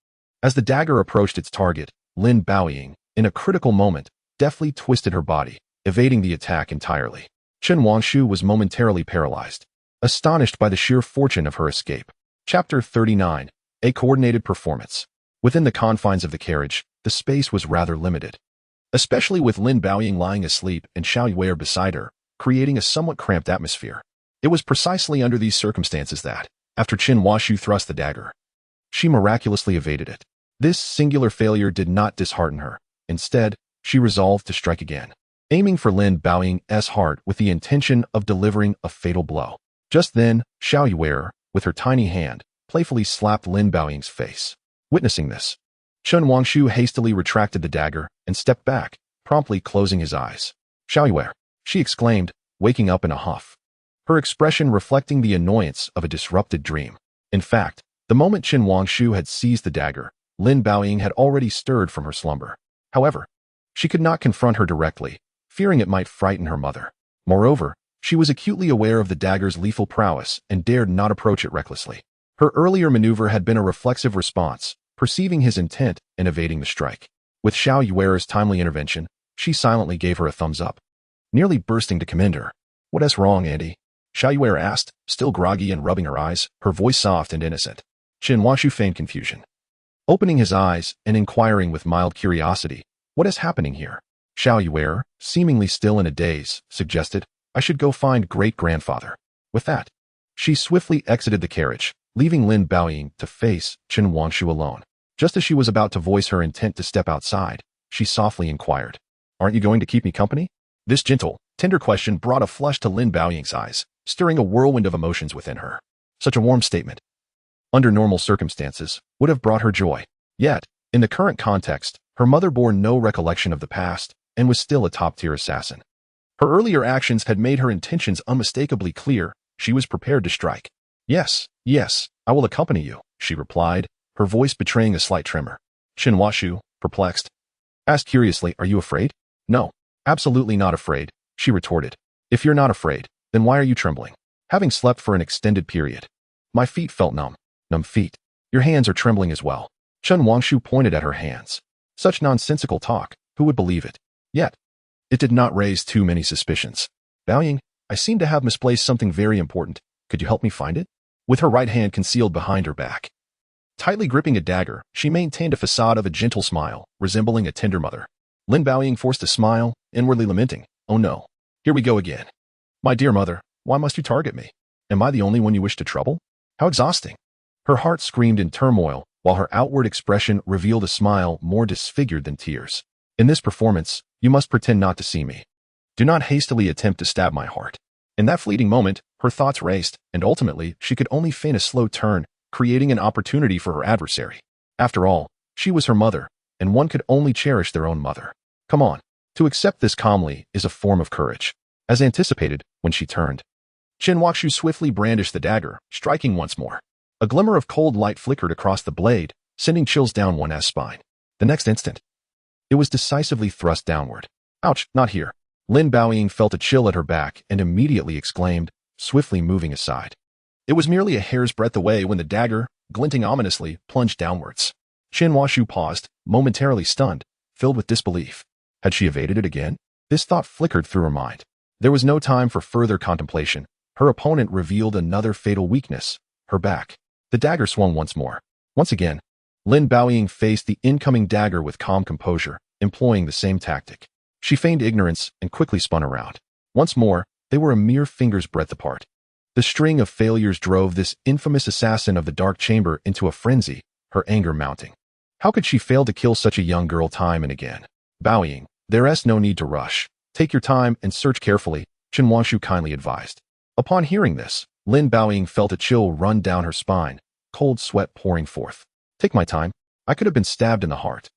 As the dagger approached its target, Lin Baoying, in a critical moment, deftly twisted her body, evading the attack entirely. Chen Wangshu was momentarily paralyzed, astonished by the sheer fortune of her escape. Chapter 39. A coordinated performance. Within the confines of the carriage, the space was rather limited, especially with Lin Baoying lying asleep and Xiao Yue beside her, creating a somewhat cramped atmosphere. It was precisely under these circumstances that, after Chen Wangshu thrust the dagger, she miraculously evaded it. This singular failure did not dishearten her. Instead, she resolved to strike again, aiming for Lin Baoying's heart with the intention of delivering a fatal blow. Just then, Xiao Yue, with her tiny hand, playfully slapped Lin Baoying's face. Witnessing this, Chen Wangshu hastily retracted the dagger and stepped back, promptly closing his eyes. "Xiao Yue," she exclaimed, waking up in a huff, her expression reflecting the annoyance of a disrupted dream. In fact, the moment Chen Wangshu had seized the dagger, Lin Baoying had already stirred from her slumber. However, she could not confront her directly, fearing it might frighten her mother. Moreover, she was acutely aware of the dagger's lethal prowess and dared not approach it recklessly. Her earlier maneuver had been a reflexive response, perceiving his intent and evading the strike. With Xiao Yue's timely intervention, she silently gave her a thumbs up, nearly bursting to commend her. "What's wrong, Andy?" Xiao Yue asked, still groggy and rubbing her eyes, her voice soft and innocent. Chen Wangshu feigned confusion, opening his eyes and inquiring with mild curiosity, "What is happening here?" Xiao Yue, seemingly still in a daze, suggested, "I should go find great-grandfather." With that, she swiftly exited the carriage, leaving Lin Baoying to face Chen Wangshu alone. Just as she was about to voice her intent to step outside, she softly inquired, "Aren't you going to keep me company?" This gentle, tender question brought a flush to Lin Baoying's eyes, stirring a whirlwind of emotions within her. Such a warm statement, under normal circumstances, would have brought her joy. Yet, in the current context, her mother bore no recollection of the past and was still a top-tier assassin. Her earlier actions had made her intentions unmistakably clear. She was prepared to strike. Yes, I will accompany you," she replied, her voice betraying a slight tremor. Chen Wangshu, perplexed, asked curiously, "Are you afraid?" "No, absolutely not afraid," she retorted. "If you're not afraid, then why are you trembling?" "Having slept for an extended period, my feet felt numb." "Numb feet? Your hands are trembling as well." Chen Wangshu pointed at her hands. Such nonsensical talk, who would believe it? Yet, it did not raise too many suspicions. "Baoying, I seem to have misplaced something very important. Could you help me find it?" With her right hand concealed behind her back, tightly gripping a dagger, she maintained a facade of a gentle smile, resembling a tender mother. Lin Baoying forced a smile, inwardly lamenting, "Oh no, here we go again. My dear mother, why must you target me? Am I the only one you wish to trouble? How exhausting." Her heart screamed in turmoil, while her outward expression revealed a smile more disfigured than tears. "In this performance, you must pretend not to see me. Do not hastily attempt to stab my heart." In that fleeting moment, Her thoughts raced, and ultimately, she could only feign a slow turn, creating an opportunity for her adversary. After all, she was her mother, and one could only cherish their own mother. Come on. To accept this calmly is a form of courage. As anticipated, when she turned, Chen Wuxu swiftly brandished the dagger, striking once more. A glimmer of cold light flickered across the blade, sending chills down one's spine. The next instant, it was decisively thrust downward. Ouch, not here. Lin Baoying felt a chill at her back and immediately exclaimed, swiftly moving aside. It was merely a hair's breadth away when the dagger, glinting ominously, plunged downwards. Chen Wuxu paused, momentarily stunned, filled with disbelief. Had she evaded it again? This thought flickered through her mind. There was no time for further contemplation. Her opponent revealed another fatal weakness, her back. The dagger swung once more. Once again, Lin Baoying faced the incoming dagger with calm composure, employing the same tactic. She feigned ignorance and quickly spun around. Once more, they were a mere finger's breadth apart. The string of failures drove this infamous assassin of the dark chamber into a frenzy, her anger mounting. How could she fail to kill such a young girl time and again? Baoying, there's no need to rush. Take your time and search carefully, Chen Wuxu kindly advised. Upon hearing this, Lin Baoying felt a chill run down her spine, cold sweat pouring forth. Take my time. I could have been stabbed in the heart.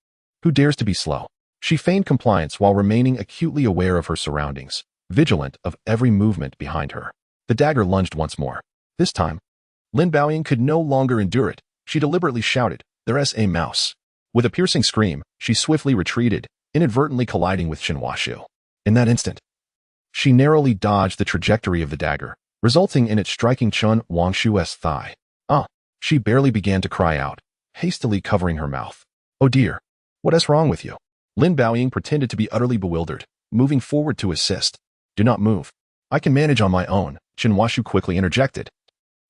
Who dares to be slow? She feigned compliance while remaining acutely aware of her surroundings, vigilant of every movement behind her. The dagger lunged once more. This time, Lin Baoying could no longer endure it. She deliberately shouted, "There's a mouse." With a piercing scream, she swiftly retreated, inadvertently colliding with Chen Wuxu. In that instant, she narrowly dodged the trajectory of the dagger, resulting in it striking Chen Wuxu's thigh. Ah! She barely began to cry out, hastily covering her mouth. Oh dear! What is wrong with you? Lin Baoying pretended to be utterly bewildered, moving forward to assist. Do not move. I can manage on my own, Chen Wuxu quickly interjected,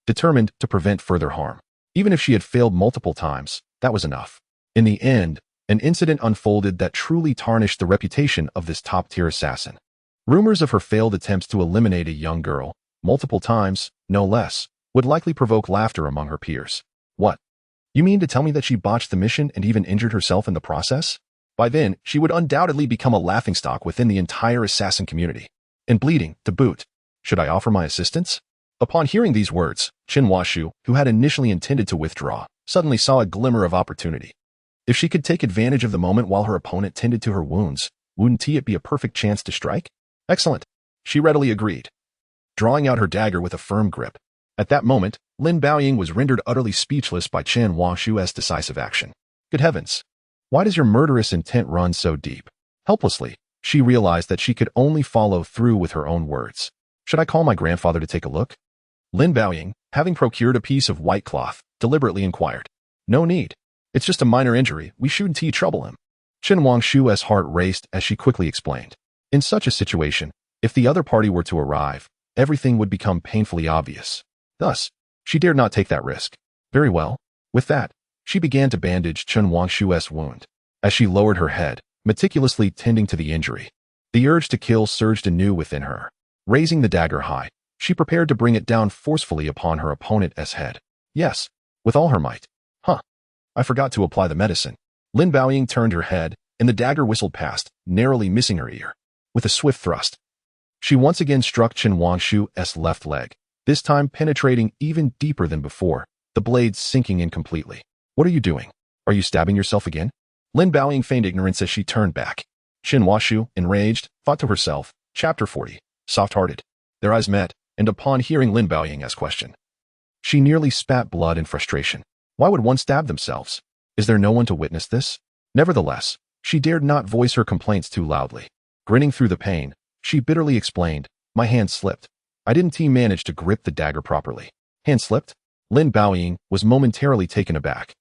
determined to prevent further harm. Even if she had failed multiple times, that was enough. In the end, an incident unfolded that truly tarnished the reputation of this top-tier assassin. Rumors of her failed attempts to eliminate a young girl, multiple times, no less, would likely provoke laughter among her peers. What? You mean to tell me that she botched the mission and even injured herself in the process? By then, she would undoubtedly become a laughingstock within the entire assassin community. And bleeding, to boot. Should I offer my assistance? Upon hearing these words, Chen Wuxu, who had initially intended to withdraw, suddenly saw a glimmer of opportunity. If she could take advantage of the moment while her opponent tended to her wounds, wouldn't it be a perfect chance to strike? Excellent. She readily agreed, drawing out her dagger with a firm grip. At that moment, Lin Baoying was rendered utterly speechless by Chen Wuxu's decisive action. Good heavens! Why does your murderous intent run so deep? Helplessly, she realized that she could only follow through with her own words. Should I call my grandfather to take a look? Lin Baoying, having procured a piece of white cloth, deliberately inquired. No need. It's just a minor injury. We shouldn't trouble him. Chen Wuxu's heart raced as she quickly explained. In such a situation, if the other party were to arrive, everything would become painfully obvious. Thus, she dared not take that risk. Very well. With that, she began to bandage Chen Wuxu's wound. As she lowered her head, meticulously tending to the injury, the urge to kill surged anew within her. Raising the dagger high, she prepared to bring it down forcefully upon her opponent's head. Yes, with all her might. I forgot to apply the medicine. Lin Baoying turned her head, and the dagger whistled past, narrowly missing her ear. With a swift thrust, she once again struck Chen Wuxu's left leg, this time penetrating even deeper than before, the blade sinking in completely. What are you doing? Are you stabbing yourself again? Lin Baoying feigned ignorance as she turned back. Chen Wuxu, enraged, thought to herself, Chapter 40, soft-hearted. Their eyes met, and upon hearing Lin Baoying's question, she nearly spat blood in frustration. Why would one stab themselves? Is there no one to witness this? Nevertheless, she dared not voice her complaints too loudly. Grinning through the pain, she bitterly explained, my hand slipped. I didn't manage to grip the dagger properly. Hand slipped? Lin Baoying was momentarily taken aback,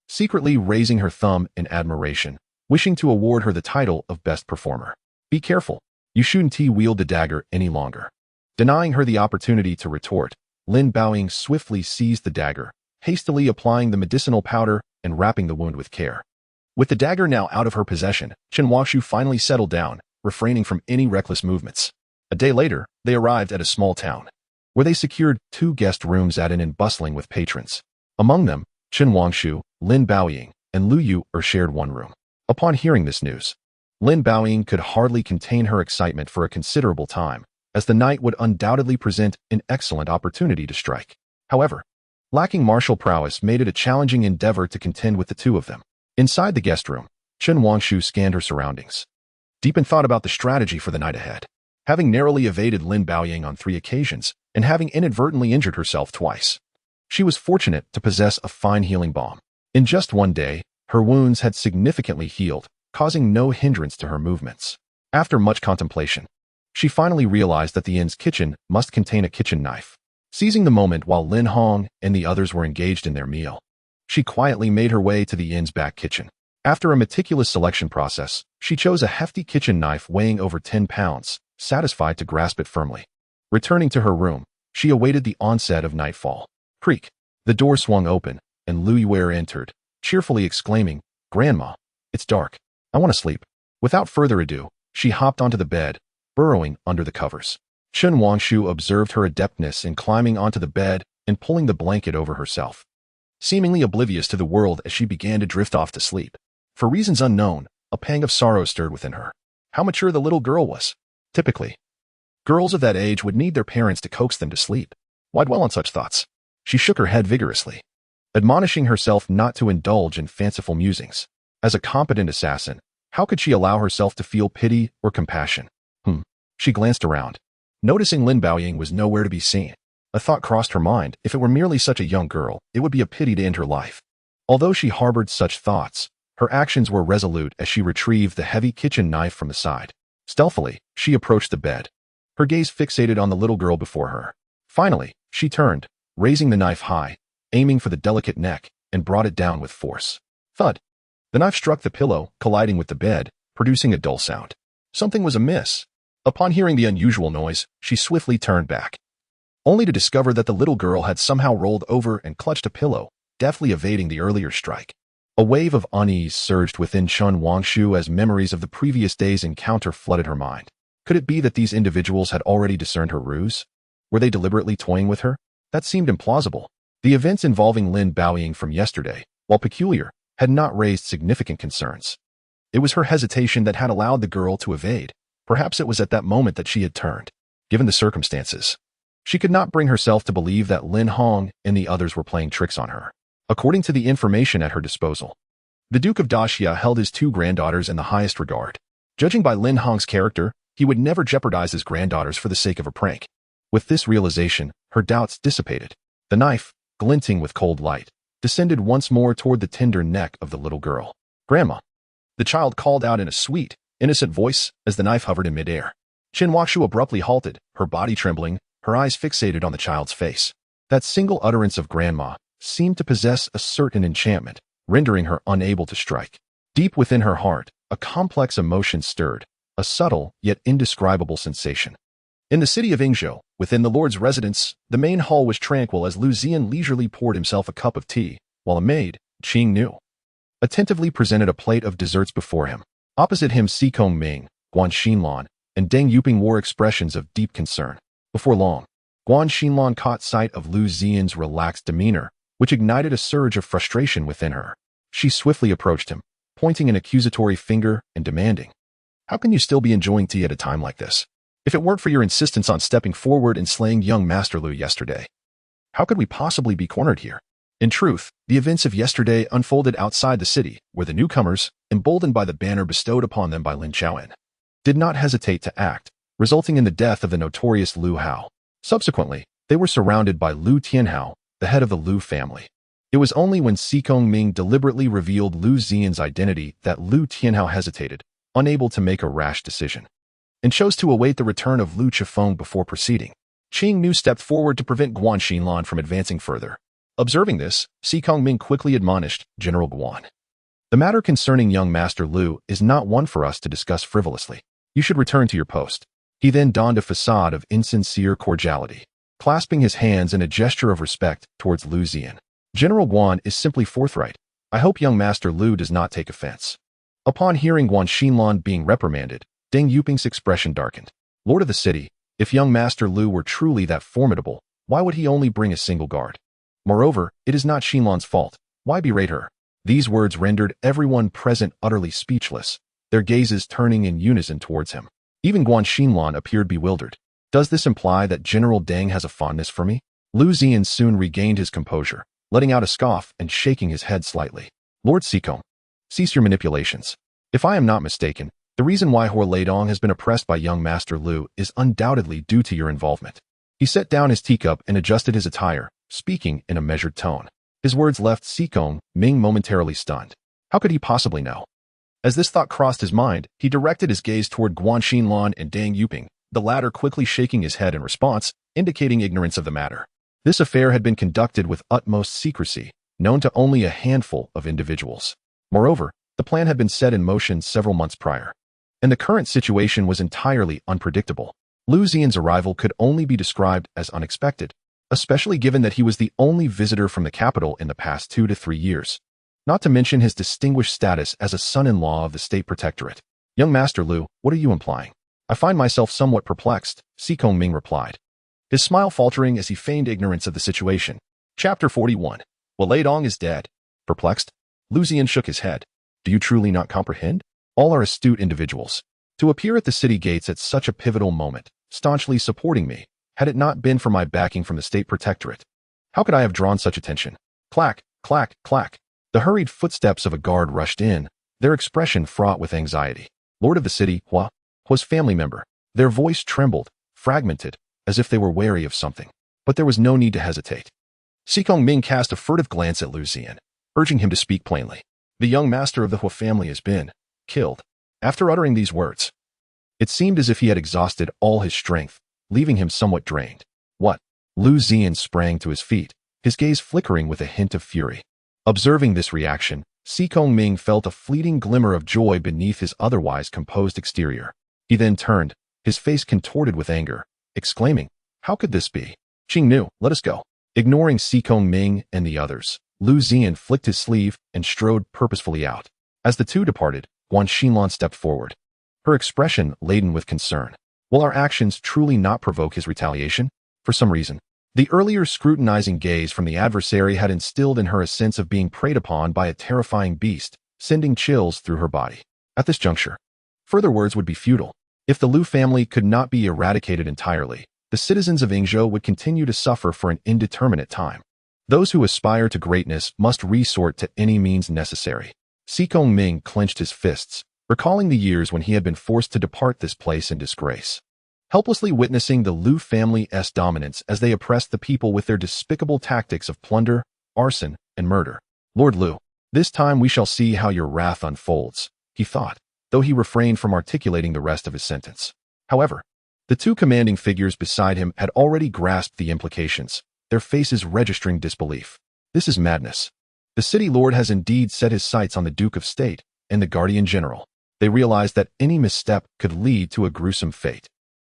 secretly raising her thumb in admiration, wishing to award her the title of best performer. Be careful. You shouldn't wield the dagger any longer. Denying her the opportunity to retort, Lin Baoying swiftly seized the dagger, hastily applying the medicinal powder and wrapping the wound with care. With the dagger now out of her possession, Chen Wuxu finally settled down, refraining from any reckless movements. A day later, they arrived at a small town, where they secured 2 guest rooms at an inn bustling with patrons. Among them, Chen Wuxu, Lin Baoying, and Liu Ziyan shared one room. Upon hearing this news, Lin Baoying could hardly contain her excitement for a considerable time, as the night would undoubtedly present an excellent opportunity to strike. However, lacking martial prowess made it a challenging endeavor to contend with the two of them. Inside the guest room, Chen Wangshu scanned her surroundings, deep in thought about the strategy for the night ahead. Having narrowly evaded Lin Baoying on 3 occasions and having inadvertently injured herself twice, she was fortunate to possess a fine healing balm. In just 1 day, her wounds had significantly healed, causing no hindrance to her movements. After much contemplation, she finally realized that the inn's kitchen must contain a kitchen knife. Seizing the moment while Lin Hong and the others were engaged in their meal, she quietly made her way to the inn's back kitchen. After a meticulous selection process, she chose a hefty kitchen knife weighing over 10 pounds, satisfied to grasp it firmly. Returning to her room, she awaited the onset of nightfall. Creak. The door swung open, and Liu Ziyan entered, cheerfully exclaiming, "Grandma, it's dark. I want to sleep." Without further ado, she hopped onto the bed, burrowing under the covers. Chen Wangshu observed her adeptness in climbing onto the bed and pulling the blanket over herself, seemingly oblivious to the world as she began to drift off to sleep. For reasons unknown, a pang of sorrow stirred within her. How mature the little girl was. Typically, girls of that age would need their parents to coax them to sleep. Why dwell on such thoughts? She shook her head vigorously, admonishing herself not to indulge in fanciful musings. As a competent assassin, how could she allow herself to feel pity or compassion? She glanced around, noticing Lin Baoying was nowhere to be seen. A thought crossed her mind. If it were merely such a young girl, it would be a pity to end her life. Although she harbored such thoughts, her actions were resolute as she retrieved the heavy kitchen knife from the side. Stealthily, she approached the bed, her gaze fixated on the little girl before her. Finally, she turned, raising the knife high, aiming for the delicate neck, and brought it down with force. Thud! The knife struck the pillow, colliding with the bed, producing a dull sound. Something was amiss. Upon hearing the unusual noise, she swiftly turned back, only to discover that the little girl had somehow rolled over and clutched a pillow, deftly evading the earlier strike. A wave of unease surged within Chen Wangshu as memories of the previous day's encounter flooded her mind. Could it be that these individuals had already discerned her ruse? Were they deliberately toying with her? That seemed implausible. The events involving Lin Baoying from yesterday, while peculiar, had not raised significant concerns. It was her hesitation that had allowed the girl to evade. Perhaps it was at that moment that she had turned. Given the circumstances, she could not bring herself to believe that Lin Hong and the others were playing tricks on her. According to the information at her disposal, the Duke of Daxia held his 2 granddaughters in the highest regard. Judging by Lin Hong's character, he would never jeopardize his granddaughters for the sake of a prank. With this realization, her doubts dissipated. The knife, glinting with cold light, descended once more toward the tender neck of the little girl. "Grandma!" The child called out in a sweet, innocent voice as the knife hovered in midair. Chen Wangshu abruptly halted, her body trembling, her eyes fixated on the child's face. That single utterance of "grandma" seemed to possess a certain enchantment, rendering her unable to strike. Deep within her heart, a complex emotion stirred, a subtle yet indescribable sensation. In the city of Yingzhou, within the Lord's residence, the main hall was tranquil as Liu Ziyan leisurely poured himself a cup of tea, while a maid, Qing Nu, attentively presented a plate of desserts before him. Opposite him, Si Kongming, Guan Xinlan, and Deng Yuping wore expressions of deep concern. Before long, Guan Xinlan caught sight of Liu Ziyan's relaxed demeanor, which ignited a surge of frustration within her. She swiftly approached him, pointing an accusatory finger and demanding, "How can you still be enjoying tea at a time like this? If it weren't for your insistence on stepping forward and slaying young Master Liu yesterday, how could we possibly be cornered here?" In truth, the events of yesterday unfolded outside the city, where the newcomers, emboldened by the banner bestowed upon them by Lin Chaoan, did not hesitate to act, resulting in the death of the notorious Liu Hao. Subsequently, they were surrounded by Liu Tianhao, the head of the Liu family. It was only when Si Kongming deliberately revealed Liu Ziyan's identity that Liu Tianhao hesitated, unable to make a rash decision, and chose to await the return of Liu Chifeng before proceeding. Qing Nu stepped forward to prevent Guan Xinlan from advancing further. Observing this, Si Kongming quickly admonished General Guan. "The matter concerning young Master Liu is not one for us to discuss frivolously. You should return to your post." He then donned a facade of insincere cordiality, clasping his hands in a gesture of respect towards Liu Ziyan. "General Guan is simply forthright. I hope young Master Liu does not take offense." Upon hearing Guan Xinlan being reprimanded, Deng Yuping's expression darkened. Lord of the city, if young Master Liu were truly that formidable, why would he only bring a single guard? Moreover, it is not Xinlan's fault. Why berate her? These words rendered everyone present utterly speechless, their gazes turning in unison towards him. Even Guan Xinlan appeared bewildered. Does this imply that General Deng has a fondness for me? Liu Ziyan soon regained his composure, letting out a scoff and shaking his head slightly. Lord Sikong, cease your manipulations. If I am not mistaken, the reason why Hua Leidong has been oppressed by young Master Liu is undoubtedly due to your involvement. He set down his teacup and adjusted his attire, speaking in a measured tone. His words left Sikong Ming momentarily stunned. How could he possibly know? As this thought crossed his mind, he directed his gaze toward Guan Xinlan and Dang Yuping, the latter quickly shaking his head in response, indicating ignorance of the matter. This affair had been conducted with utmost secrecy, known to only a handful of individuals. Moreover, the plan had been set in motion several months prior, and the current situation was entirely unpredictable. Liu Ziyan's arrival could only be described as unexpected, especially given that he was the only visitor from the capital in the past 2 to 3 years, not to mention his distinguished status as a son-in-law of the State Protectorate. Young Master Liu, what are you implying? I find myself somewhat perplexed, Sikong Ming replied, his smile faltering as he feigned ignorance of the situation. Chapter 41. Hua Leidong is dead. Perplexed, Liu Ziyan shook his head. Do you truly not comprehend? All are astute individuals. To appear at the city gates at such a pivotal moment, staunchly supporting me, had it not been for my backing from the State Protectorate, how could I have drawn such attention? Clack, clack, clack. The hurried footsteps of a guard rushed in, their expression fraught with anxiety. Lord of the city, Hua's family member. Their voice trembled, fragmented, as if they were wary of something. But there was no need to hesitate. Sikong Ming cast a furtive glance at Liu Ziyan, urging him to speak plainly. The young master of the Hua family has been killed. After uttering these words, it seemed as if he had exhausted all his strength, leaving him somewhat drained. What? Liu Ziyan sprang to his feet, his gaze flickering with a hint of fury. Observing this reaction, Sikong Ming felt a fleeting glimmer of joy beneath his otherwise composed exterior. He then turned, his face contorted with anger, exclaiming, how could this be? Qing Nu, let us go. Ignoring Sikong Ming and the others, Liu Ziyan flicked his sleeve and strode purposefully out. As the two departed, Guan Xinlan stepped forward, her expression laden with concern. Will our actions truly not provoke his retaliation? For some reason, the earlier scrutinizing gaze from the adversary had instilled in her a sense of being preyed upon by a terrifying beast, sending chills through her body. At this juncture, further words would be futile. If the Liu family could not be eradicated entirely, the citizens of Yingzhou would continue to suffer for an indeterminate time. Those who aspire to greatness must resort to any means necessary. Sikong Ming clenched his fists, recalling the years when he had been forced to depart this place in disgrace, helplessly witnessing the Liu family's dominance as they oppressed the people with their despicable tactics of plunder, arson, and murder. Lord Liu, this time we shall see how your wrath unfolds, he thought, though he refrained from articulating the rest of his sentence. However, the two commanding figures beside him had already grasped the implications, their faces registering disbelief. This is madness. The city lord has indeed set his sights on the Duke of State and the Guardian General. They realized that any misstep could lead to a gruesome fate.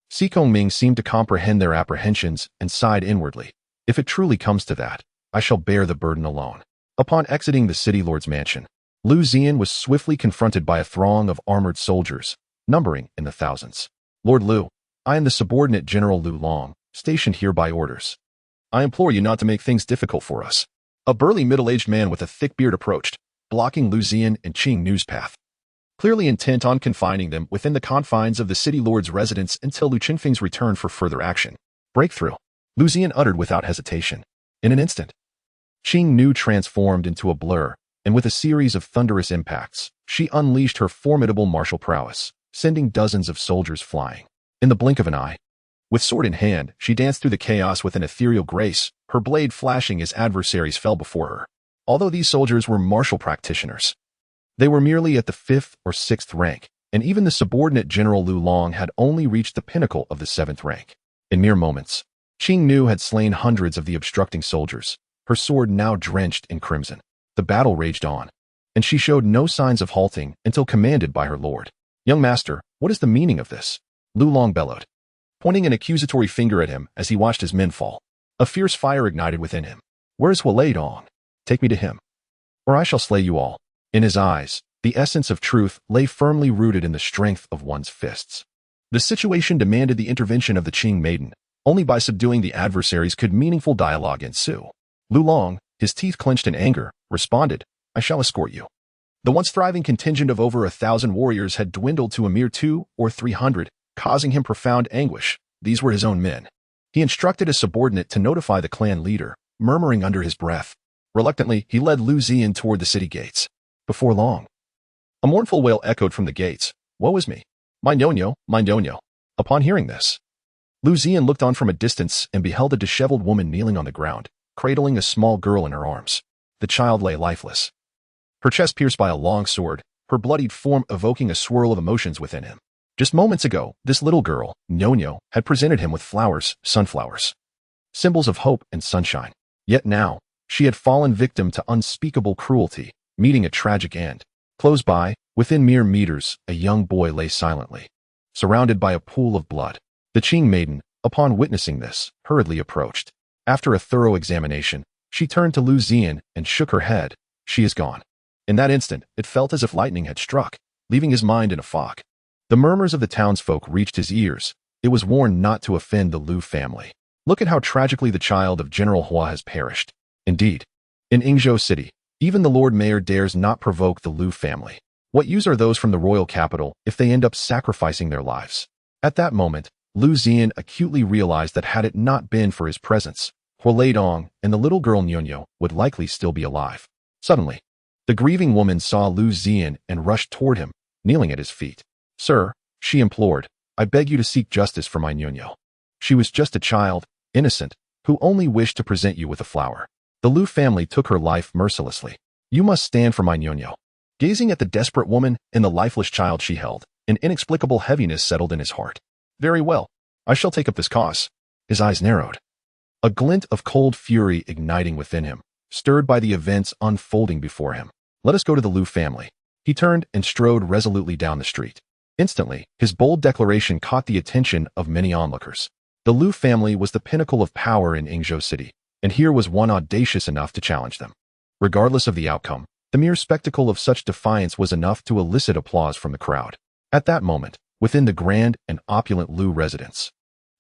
Sikong Ming seemed to comprehend their apprehensions and sighed inwardly. If it truly comes to that, I shall bear the burden alone. Upon exiting the city lord's mansion, Liu Ziyan was swiftly confronted by a throng of armored soldiers, numbering in the thousands. Lord Liu, I am the subordinate General Liu Long, stationed here by orders. I implore you not to make things difficult for us. A burly middle-aged man with a thick beard approached, blocking Liu Ziyan and Qing Nu's path, clearly intent on confining them within the confines of the city lord's residence until Liu Qingfeng's return for further action. Breakthrough, Liu Ziyan uttered without hesitation. In an instant, Qing Nu transformed into a blur, and with a series of thunderous impacts, she unleashed her formidable martial prowess, sending dozens of soldiers flying. In the blink of an eye, with sword in hand, she danced through the chaos with an ethereal grace, her blade flashing as adversaries fell before her. Although these soldiers were martial practitioners, they were merely at the 5th or 6th rank, and even the subordinate General Liu Long had only reached the pinnacle of the 7th rank. In mere moments, Qing Nu had slain hundreds of the obstructing soldiers, her sword now drenched in crimson. The battle raged on, and she showed no signs of halting until commanded by her lord. Young master, what is the meaning of this? Liu Long bellowed, pointing an accusatory finger at him as he watched his men fall. A fierce fire ignited within him. Where is Hua Leidong? Take me to him, or I shall slay you all. In his eyes, the essence of truth lay firmly rooted in the strength of one's fists. The situation demanded the intervention of the Qing maiden. Only by subduing the adversaries could meaningful dialogue ensue. Liu Long, his teeth clenched in anger, responded, I shall escort you. The once thriving contingent of over 1,000 warriors had dwindled to a mere 200 or 300, causing him profound anguish. these were his own men. He instructed a subordinate to notify the clan leader, murmuring under his breath. Reluctantly, he led Liu Ziyan toward the city gates. Before long, a mournful wail echoed from the gates. Woe is me! My Nonyo, my Nonyo! Upon hearing this, Liu Ziyan looked on from a distance and beheld a disheveled woman kneeling on the ground, cradling a small girl in her arms. The child lay lifeless, her chest pierced by a long sword, her bloodied form evoking a swirl of emotions within him. Just moments ago, this little girl, Nonyo, had presented him with flowers, sunflowers, symbols of hope and sunshine. Yet now, she had fallen victim to unspeakable cruelty, meeting a tragic end. Close by, within mere meters, a young boy lay silently, surrounded by a pool of blood. The Qing maiden, upon witnessing this, hurriedly approached. After a thorough examination, she turned to Liu Ziyan and shook her head. She is gone. In that instant, it felt as if lightning had struck, leaving his mind in a fog. The murmurs of the townsfolk reached his ears. It was warned not to offend the Liu family. Look at how tragically the child of General Hua has perished. Indeed, in Yingzhou City, even the Lord Mayor dares not provoke the Liu family. What use are those from the royal capital if they end up sacrificing their lives? At that moment, Liu Ziyan acutely realized that had it not been for his presence, Hua Leidong and the little girl Nonyo would likely still be alive. Suddenly, the grieving woman saw Liu Ziyan and rushed toward him, kneeling at his feet. Sir, she implored, I beg you to seek justice for my Nonyo. She was just a child, innocent, who only wished to present you with a flower. The Liu family took her life mercilessly. You must stand for my Nonyo. Gazing at the desperate woman and the lifeless child she held, an inexplicable heaviness settled in his heart. Very well, I shall take up this cause. His eyes narrowed, a glint of cold fury igniting within him, stirred by the events unfolding before him. Let us go to the Liu family. He turned and strode resolutely down the street. Instantly, his bold declaration caught the attention of many onlookers. The Liu family was the pinnacle of power in Yingzhou City, and here was one audacious enough to challenge them. Regardless of the outcome, the mere spectacle of such defiance was enough to elicit applause from the crowd. At that moment, within the grand and opulent Liu residence,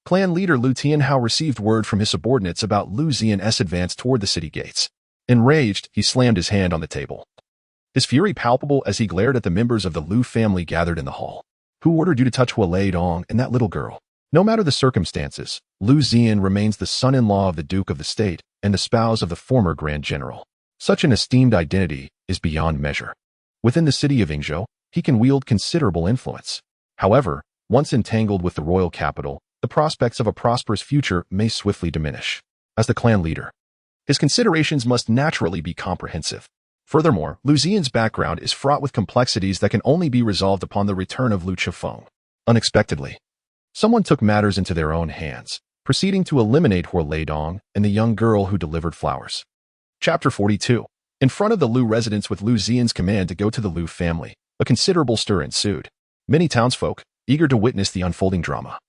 clan leader Liu Tianhao received word from his subordinates about Liu Ziyan's advance toward the city gates. Enraged, he slammed his hand on the table, his fury palpable as he glared at the members of the Liu family gathered in the hall. Who ordered you to touch Hua Leidong and that little girl? No matter the circumstances, Liu Ziyan remains the son-in-law of the Duke of the State and the spouse of the former Grand General. Such an esteemed identity is beyond measure. Within the city of Yingzhou, he can wield considerable influence. However, once entangled with the royal capital, the prospects of a prosperous future may swiftly diminish. As the clan leader, his considerations must naturally be comprehensive. Furthermore, Liu Ziyan's background is fraught with complexities that can only be resolved upon the return of Liu Chifeng. Unexpectedly, someone took matters into their own hands, proceeding to eliminate Hua Leidong and the young girl who delivered flowers. Chapter 42. In front of the Liu residence with Liu Ziyan's command to go to the Liu family, a considerable stir ensued. Many townsfolk, eager to witness the unfolding drama,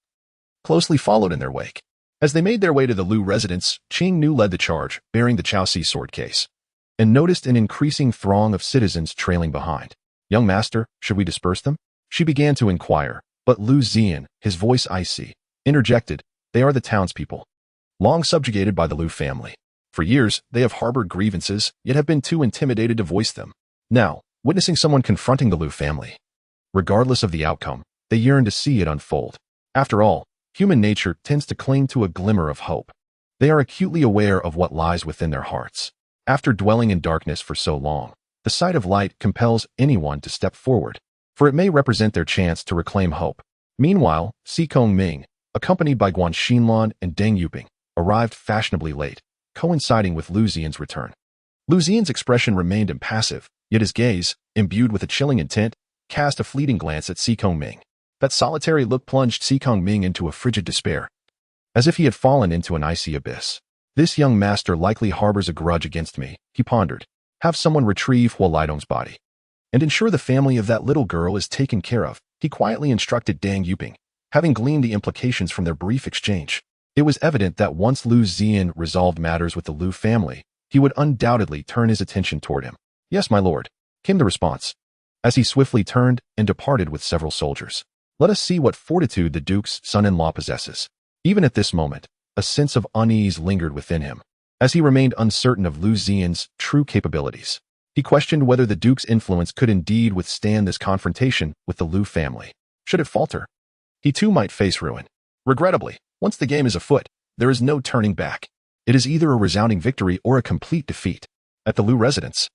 closely followed in their wake. As they made their way to the Liu residence, Qing Nu led the charge, bearing the Chaosi sword case, and noticed an increasing throng of citizens trailing behind. Young master, should we disperse them? She began to inquire, but Liu Ziyan, his voice icy, interjected, they are the townspeople, long subjugated by the Liu family. For years, they have harbored grievances, yet have been too intimidated to voice them. Now, witnessing someone confronting the Liu family, regardless of the outcome, they yearn to see it unfold. After all, human nature tends to cling to a glimmer of hope. They are acutely aware of what lies within their hearts. After dwelling in darkness for so long, the sight of light compels anyone to step forward, for it may represent their chance to reclaim hope. Meanwhile, Si Kongming, accompanied by Guan Xinlan and Deng Yuping, arrived fashionably late, coinciding with Liu Ziyan's return. Liu Ziyan's expression remained impassive, yet his gaze, imbued with a chilling intent, cast a fleeting glance at Si Kongming. That solitary look plunged Si Kongming into a frigid despair, as if he had fallen into an icy abyss. This young master likely harbors a grudge against me, he pondered. Have someone retrieve Hua Leidong's body, and ensure the family of that little girl is taken care of, he quietly instructed Deng Yuping, having gleaned the implications from their brief exchange. It was evident that once Liu Ziyan resolved matters with the Liu family, he would undoubtedly turn his attention toward him. Yes, my lord, came the response, as he swiftly turned and departed with several soldiers. Let us see what fortitude the Duke's son-in-law possesses. Even at this moment, a sense of unease lingered within him, as he remained uncertain of Liu Ziyan's true capabilities. He questioned whether the Duke's influence could indeed withstand this confrontation with the Liu family. Should it falter, he too might face ruin. Regrettably, once the game is afoot, there is no turning back. It is either a resounding victory or a complete defeat. At the Liu residence,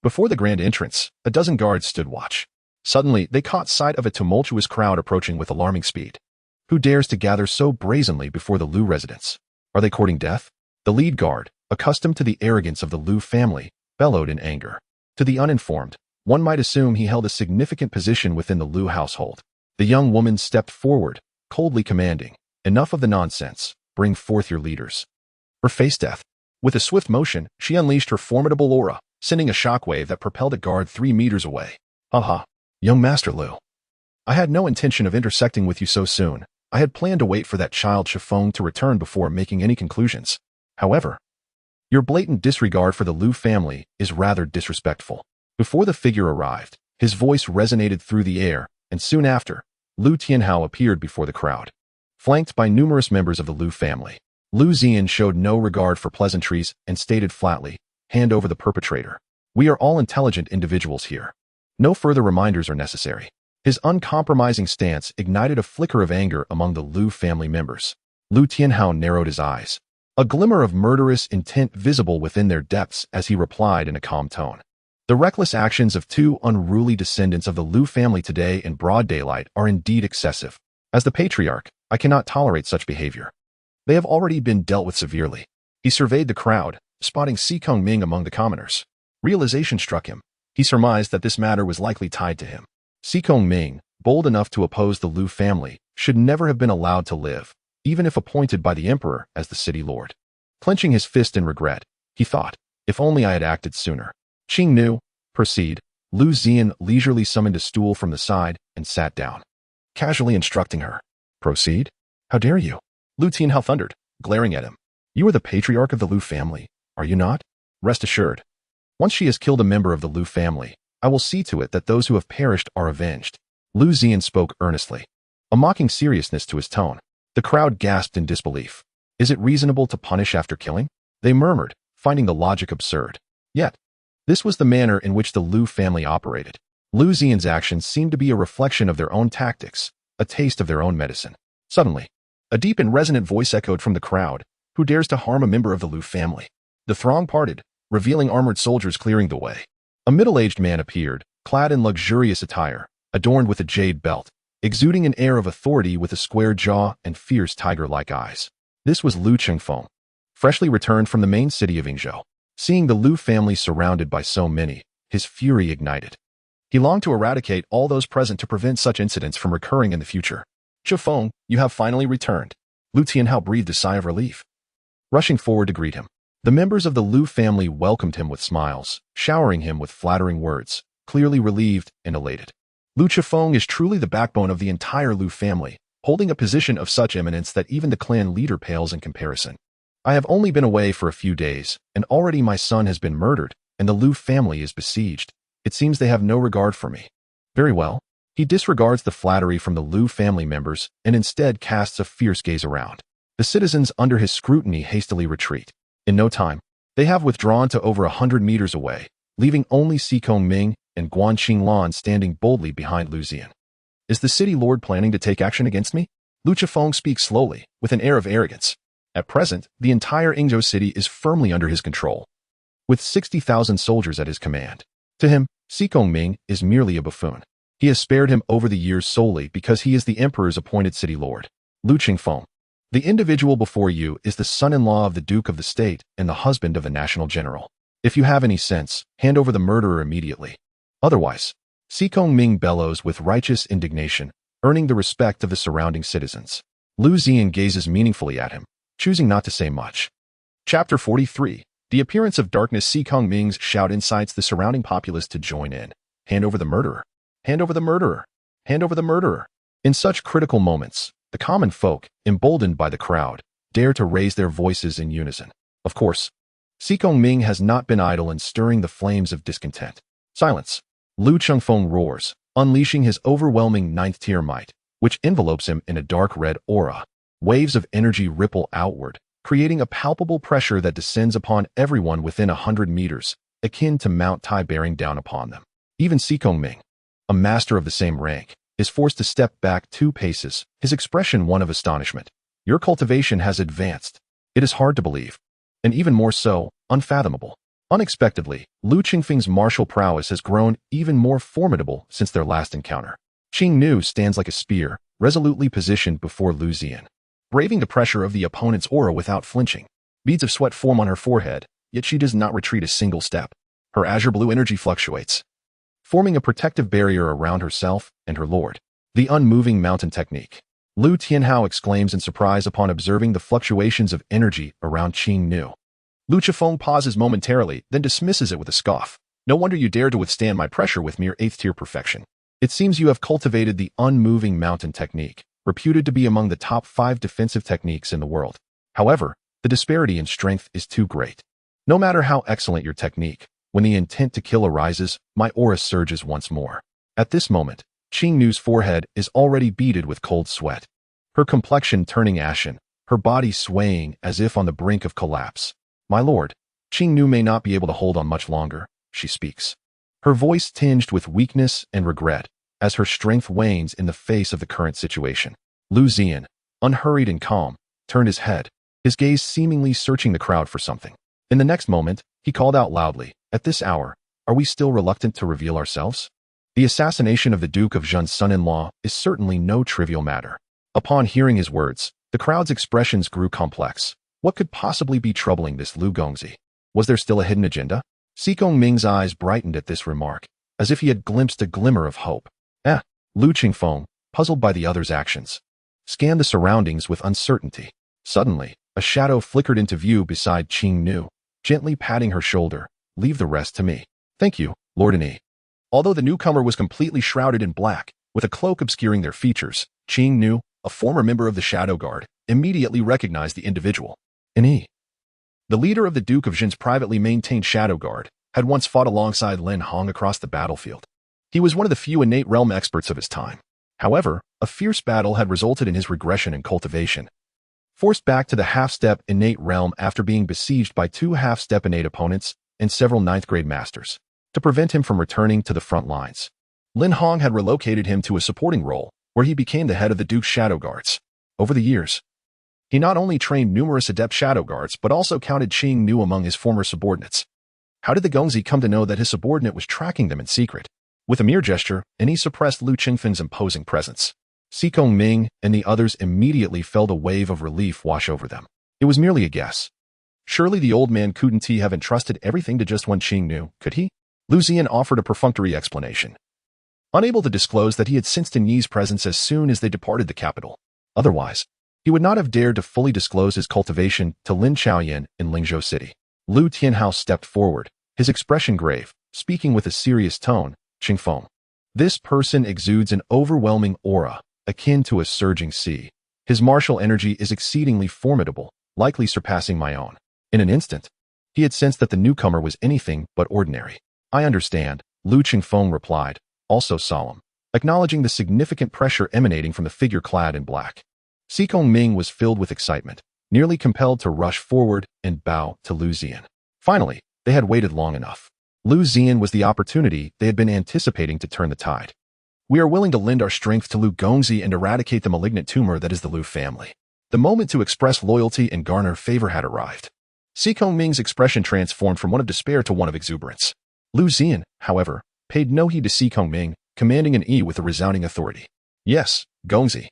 before the grand entrance, a dozen guards stood watch. Suddenly, they caught sight of a tumultuous crowd approaching with alarming speed. Who dares to gather so brazenly before the Liu residence? Are they courting death? The lead guard, accustomed to the arrogance of the Liu family, bellowed in anger. To the uninformed, one might assume he held a significant position within the Liu household. The young woman stepped forward, coldly commanding, "Enough of the nonsense. Bring forth your leaders." Her face death. With a swift motion, she unleashed her formidable aura, sending a shockwave that propelled a guard 3 meters away. "Haha, young Master Liu. I had no intention of intersecting with you so soon. I had planned to wait for that child Shifeng to return before making any conclusions. However, your blatant disregard for the Liu family is rather disrespectful." Before the figure arrived, his voice resonated through the air, and soon after, Liu Tianhao appeared before the crowd. Flanked by numerous members of the Liu family, Liu Ziyan showed no regard for pleasantries and stated flatly, "Hand over the perpetrator. We are all intelligent individuals here. No further reminders are necessary." His uncompromising stance ignited a flicker of anger among the Liu family members. Liu Tianhao narrowed his eyes, a glimmer of murderous intent visible within their depths as he replied in a calm tone. "The reckless actions of 2 unruly descendants of the Liu family today in broad daylight are indeed excessive. As the patriarch, I cannot tolerate such behavior. They have already been dealt with severely." He surveyed the crowd, spotting Xikong Ming among the commoners. Realization struck him. He surmised that this matter was likely tied to him. Xikong Ming, bold enough to oppose the Liu family, should never have been allowed to live, even if appointed by the emperor as the city lord. Clenching his fist in regret, he thought, "If only I had acted sooner." "Qing Nu, proceed." Liu Ziyan leisurely summoned a stool from the side and sat down, casually instructing her. "Proceed? How dare you?" Liu Tianhao thundered, glaring at him. "You are the patriarch of the Liu family, are you not? Rest assured, once she has killed a member of the Liu family, I will see to it that those who have perished are avenged." Liu Ziyan spoke earnestly, a mocking seriousness to his tone. The crowd gasped in disbelief. "Is it reasonable to punish after killing?" they murmured, finding the logic absurd. Yet, this was the manner in which the Liu family operated. Liu Ziyan's actions seemed to be a reflection of their own tactics, a taste of their own medicine. Suddenly, a deep and resonant voice echoed from the crowd. "Who dares to harm a member of the Liu family?" The throng parted, revealing armored soldiers clearing the way. A middle-aged man appeared, clad in luxurious attire, adorned with a jade belt, exuding an air of authority with a square jaw and fierce tiger-like eyes. This was Liu Chengfeng, freshly returned from the main city of Yingzhou. Seeing the Liu family surrounded by so many, his fury ignited. He longed to eradicate all those present to prevent such incidents from recurring in the future. "Chifeng, you have finally returned." Liu Tianhao breathed a sigh of relief, rushing forward to greet him. The members of the Liu family welcomed him with smiles, showering him with flattering words, clearly relieved and elated. Liu Chifeng is truly the backbone of the entire Liu family, holding a position of such eminence that even the clan leader pales in comparison. "I have only been away for a few days, and already my son has been murdered, and the Liu family is besieged. It seems they have no regard for me." Very well. He disregards the flattery from the Liu family members and instead casts a fierce gaze around. The citizens under his scrutiny hastily retreat. In no time, they have withdrawn to over 100 meters away, leaving only Xikong Ming and Guan Qinglan standing boldly behind Liu Ziyan. "Is the city lord planning to take action against me?" Liu Chifeng speaks slowly, with an air of arrogance. At present, the entire Yingzhou city is firmly under his control, with 60,000 soldiers at his command. To him, Xikong Ming is merely a buffoon. He has spared him over the years solely because he is the emperor's appointed city lord. Liu Qingfeng, the individual before you is the son-in-law of the Duke of the State and the husband of the national general. If you have any sense, hand over the murderer immediately. Otherwise, Xikong Ming bellows with righteous indignation, earning the respect of the surrounding citizens. Liu Ziyan gazes meaningfully at him, choosing not to say much. Chapter 43. The appearance of darkness. Xikong Ming's shout incites the surrounding populace to join in. "Hand over the murderer! Hand over the murderer! Hand over the murderer!" In such critical moments, the common folk, emboldened by the crowd, dare to raise their voices in unison. Of course, Xikong Ming has not been idle in stirring the flames of discontent. "Silence!" Liu Chengfeng roars, unleashing his overwhelming ninth-tier might, which envelopes him in a dark red aura. Waves of energy ripple outward, creating a palpable pressure that descends upon everyone within 100 meters, akin to Mount Tai bearing down upon them. Even Xikong Ming, a master of the same rank, is forced to step back 2 paces, his expression one of astonishment. Your cultivation has advanced. It is hard to believe. And even more so, unfathomable. Unexpectedly, Liu Qingfeng's martial prowess has grown even more formidable since their last encounter. Qing Nu stands like a spear, resolutely positioned before Liu Ziyan, braving the pressure of the opponent's aura without flinching. Beads of sweat form on her forehead, yet she does not retreat a single step. Her azure blue energy fluctuates, forming a protective barrier around herself and her lord. The unmoving mountain technique. Liu Tianhao exclaims in surprise upon observing the fluctuations of energy around Qing Nu. Lu Qifeng pauses momentarily, then dismisses it with a scoff. No wonder you dare to withstand my pressure with mere 8th-tier perfection. It seems you have cultivated the unmoving mountain technique, reputed to be among the top 5 defensive techniques in the world. However, the disparity in strength is too great. No matter how excellent your technique, when the intent to kill arises, my aura surges once more. At this moment, Qing Nu's forehead is already beaded with cold sweat, her complexion turning ashen, her body swaying as if on the brink of collapse. My lord, Qing Nu may not be able to hold on much longer, she speaks, her voice tinged with weakness and regret, as her strength wanes in the face of the current situation. Liu Ziyan, unhurried and calm, turned his head, his gaze seemingly searching the crowd for something. In the next moment, he called out loudly, "At this hour, are we still reluctant to reveal ourselves?" The assassination of the Duke of Zhen's son-in-law is certainly no trivial matter. Upon hearing his words, the crowd's expressions grew complex. What could possibly be troubling this Liu Gongzi? Was there still a hidden agenda? Xikong Ming's eyes brightened at this remark, as if he had glimpsed a glimmer of hope. Liu Qingfeng, puzzled by the other's actions, scanned the surroundings with uncertainty. Suddenly, a shadow flickered into view beside Qing Nu, gently patting her shoulder. "Leave the rest to me." "Thank you, Lord Ni." Although the newcomer was completely shrouded in black, with a cloak obscuring their features, Qing Nu, a former member of the Shadow Guard, immediately recognized the individual. Ni, the leader of the Duke of Zhen's privately maintained Shadow Guard, had once fought alongside Lin Hong across the battlefield. He was one of the few innate realm experts of his time. However, a fierce battle had resulted in his regression in cultivation, forced back to the half-step innate realm after being besieged by 2 half-step innate opponents and several 9th-grade masters. To prevent him from returning to the front lines, Lin Hong had relocated him to a supporting role, where he became the head of the Duke's Shadow Guards. Over the years, he not only trained numerous adept Shadow Guards but also counted Qing Nu among his former subordinates. How did the Gongzi come to know that his subordinate was tracking them in secret? With a mere gesture, Ni suppressed Liu Qingfeng's imposing presence. Xikong Ming and the others immediately felt a wave of relief wash over them. It was merely a guess. Surely the old man couldn't he have entrusted everything to just one Qing Nu, could he? Liu Ziyan offered a perfunctory explanation, unable to disclose that he had sensed Ni's presence as soon as they departed the capital. Otherwise, he would not have dared to fully disclose his cultivation to Lin Chaoyan in Lingzhou City. Liu Tianhao stepped forward, his expression grave, speaking with a serious tone. "Qingfeng, this person exudes an overwhelming aura, akin to a surging sea. His martial energy is exceedingly formidable, likely surpassing my own." In an instant, he had sensed that the newcomer was anything but ordinary. "I understand," Liu Qingfeng replied, also solemn, acknowledging the significant pressure emanating from the figure clad in black. Xikong Ming was filled with excitement, nearly compelled to rush forward and bow to Liu Ziyan. Finally, they had waited long enough. Liu Ziyan was the opportunity they had been anticipating to turn the tide. "We are willing to lend our strength to Liu Gongzi and eradicate the malignant tumor that is the Liu family." The moment to express loyalty and garner favor had arrived. Xikong Ming's expression transformed from one of despair to one of exuberance. Liu Ziyan, however, paid no heed to Xikong Ming, commanding an E with a resounding authority. "Yes, Gongzi."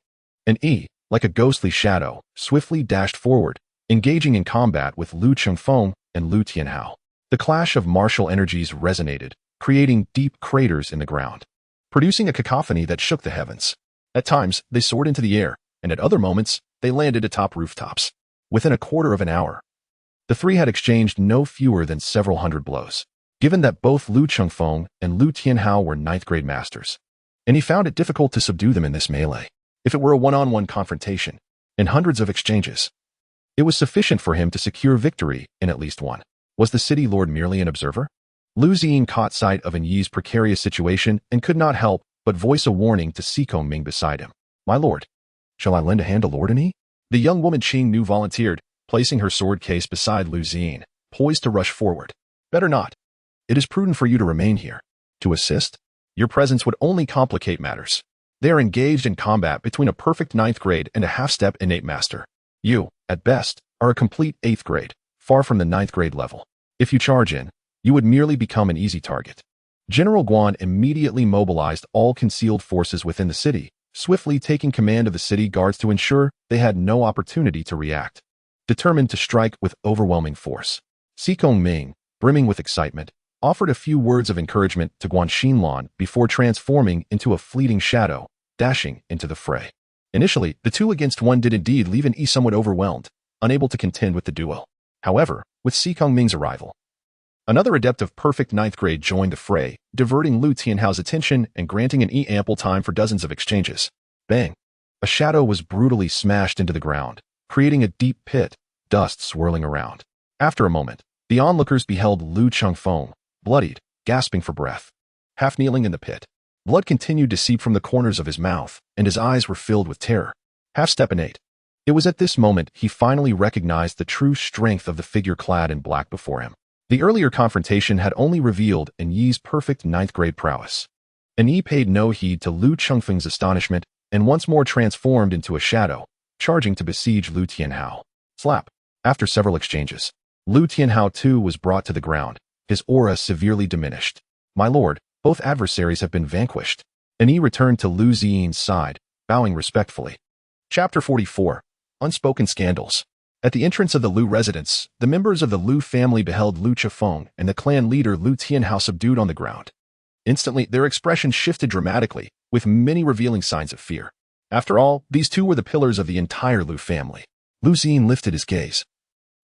An E, like a ghostly shadow, swiftly dashed forward, engaging in combat with Liu Qingfeng and Liu Tianhao. The clash of martial energies resonated, creating deep craters in the ground, producing a cacophony that shook the heavens. At times, they soared into the air, and at other moments, they landed atop rooftops. Within a quarter of an hour, the three had exchanged no fewer than several hundred blows. Given that both Liu Qingfeng and Liu Tianhao were 9th-grade masters, and he found it difficult to subdue them in this melee. If it were a one-on-one confrontation, and hundreds of exchanges, it was sufficient for him to secure victory in at least one. Was the city lord merely an observer? Liu Ziyan caught sight of Yi's precarious situation and could not help but voice a warning to Xikong Ming beside him. "My lord, shall I lend a hand to Lord Ni?" The young woman Qing Nu volunteered, placing her sword case beside Liu Ziyan, poised to rush forward. "Better not. It is prudent for you to remain here. To assist? Your presence would only complicate matters." They are engaged in combat between a perfect 9th grade and a half-step innate master. You, at best, are a complete 8th grade, far from the 9th grade level. If you charge in, you would merely become an easy target. General Guan immediately mobilized all concealed forces within the city, swiftly taking command of the city guards to ensure they had no opportunity to react. Determined to strike with overwhelming force, Xikong Ming, brimming with excitement, offered a few words of encouragement to Guan Xinlan before transforming into a fleeting shadow, dashing into the fray. Initially, the 2-against-1 did indeed leave Yi somewhat overwhelmed, unable to contend with the duo. However, with Xikong Ming's arrival, another adept of perfect 9th grade joined the fray, diverting Liu Tianhao's attention and granting Yi ample time for dozens of exchanges. Bang! A shadow was brutally smashed into the ground, creating a deep pit, dust swirling around. After a moment, the onlookers beheld Liu Chengfeng, bloodied, gasping for breath, half kneeling in the pit. Blood continued to seep from the corners of his mouth, and his eyes were filled with terror. Half-step innate. It was at this moment he finally recognized the true strength of the figure clad in black before him. The earlier confrontation had only revealed Yi's perfect 9th grade prowess. Yi paid no heed to Liu Chengfeng's astonishment and once more transformed into a shadow, charging to besiege Liu Tianhao. Slap. After several exchanges, Liu Tianhao too was brought to the ground, his aura severely diminished. My lord, both adversaries have been vanquished. Yi returned to Liu Ziyan's side, bowing respectfully. Chapter 44. Unspoken Scandals. At the entrance of the Liu residence, the members of the Liu family beheld Liu Chefeng and the clan leader Liu Tianhao subdued on the ground. Instantly, their expressions shifted dramatically, with many revealing signs of fear. After all, these two were the pillars of the entire Liu family. Liu Ziyan lifted his gaze,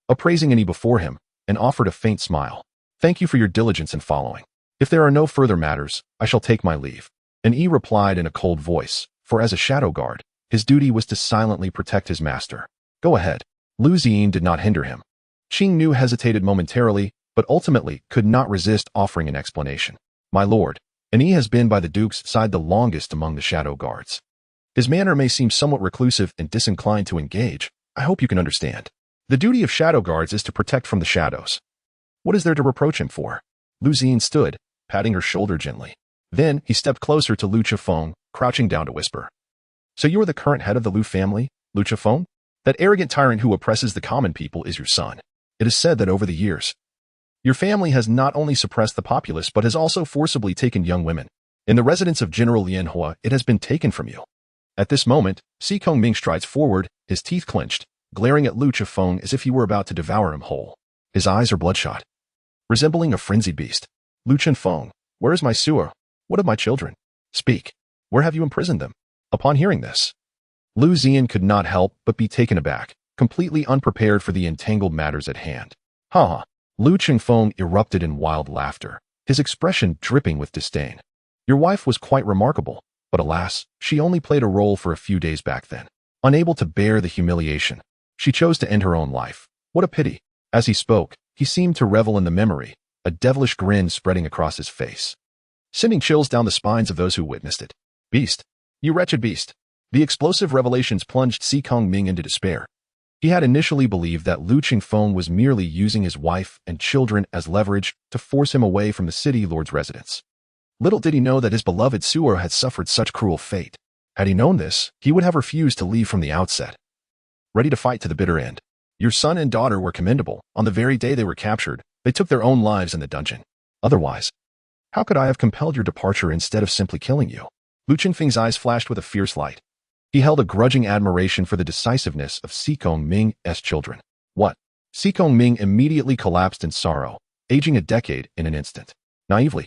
appraising Yi before him, and offered a faint smile. Thank you for your diligence in following. If there are no further matters, I shall take my leave. Yi replied in a cold voice, for as a shadow guard, his duty was to silently protect his master. Go ahead. Liu Ziyan did not hinder him. Qing Nu hesitated momentarily, but ultimately could not resist offering an explanation. My lord, Yi has been by the Duke's side the longest among the shadow guards. His manner may seem somewhat reclusive and disinclined to engage. I hope you can understand. The duty of shadow guards is to protect from the shadows. What is there to reproach him for? Liu Ziyan stood, patting her shoulder gently. Then he stepped closer to Liu Chefeng, crouching down to whisper. So you are the current head of the Liu family, Liu Chefeng? That arrogant tyrant who oppresses the common people is your son. It is said that over the years, your family has not only suppressed the populace but has also forcibly taken young women. In the residence of General Lianhua, it has been taken from you. At this moment, Xikong Ming strides forward, his teeth clenched, glaring at Liu Chefeng as if he were about to devour him whole. His eyes are bloodshot, resembling a frenzied beast. Liu Chefeng, where is my sewer? What of my children? Speak. Where have you imprisoned them? Upon hearing this, Liu Ziyan could not help but be taken aback, completely unprepared for the entangled matters at hand. Ha! Liu Chefeng erupted in wild laughter, his expression dripping with disdain. Your wife was quite remarkable, but alas, she only played a role for a few days back then. Unable to bear the humiliation, she chose to end her own life. What a pity. As he spoke, he seemed to revel in the memory, a devilish grin spreading across his face, sending chills down the spines of those who witnessed it. Beast! You wretched beast! The explosive revelations plunged Xikong Ming into despair. He had initially believed that Liu Chefeng was merely using his wife and children as leverage to force him away from the city lord's residence. Little did he know that his beloved Suo had suffered such cruel fate. Had he known this, he would have refused to leave from the outset. Ready to fight to the bitter end. Your son and daughter were commendable. On the very day they were captured, they took their own lives in the dungeon. Otherwise, how could I have compelled your departure instead of simply killing you? Liu Chefeng's eyes flashed with a fierce light. He held a grudging admiration for the decisiveness of Xikong Ming's children. What? Xikong Ming immediately collapsed in sorrow, aging a decade in an instant. Naively,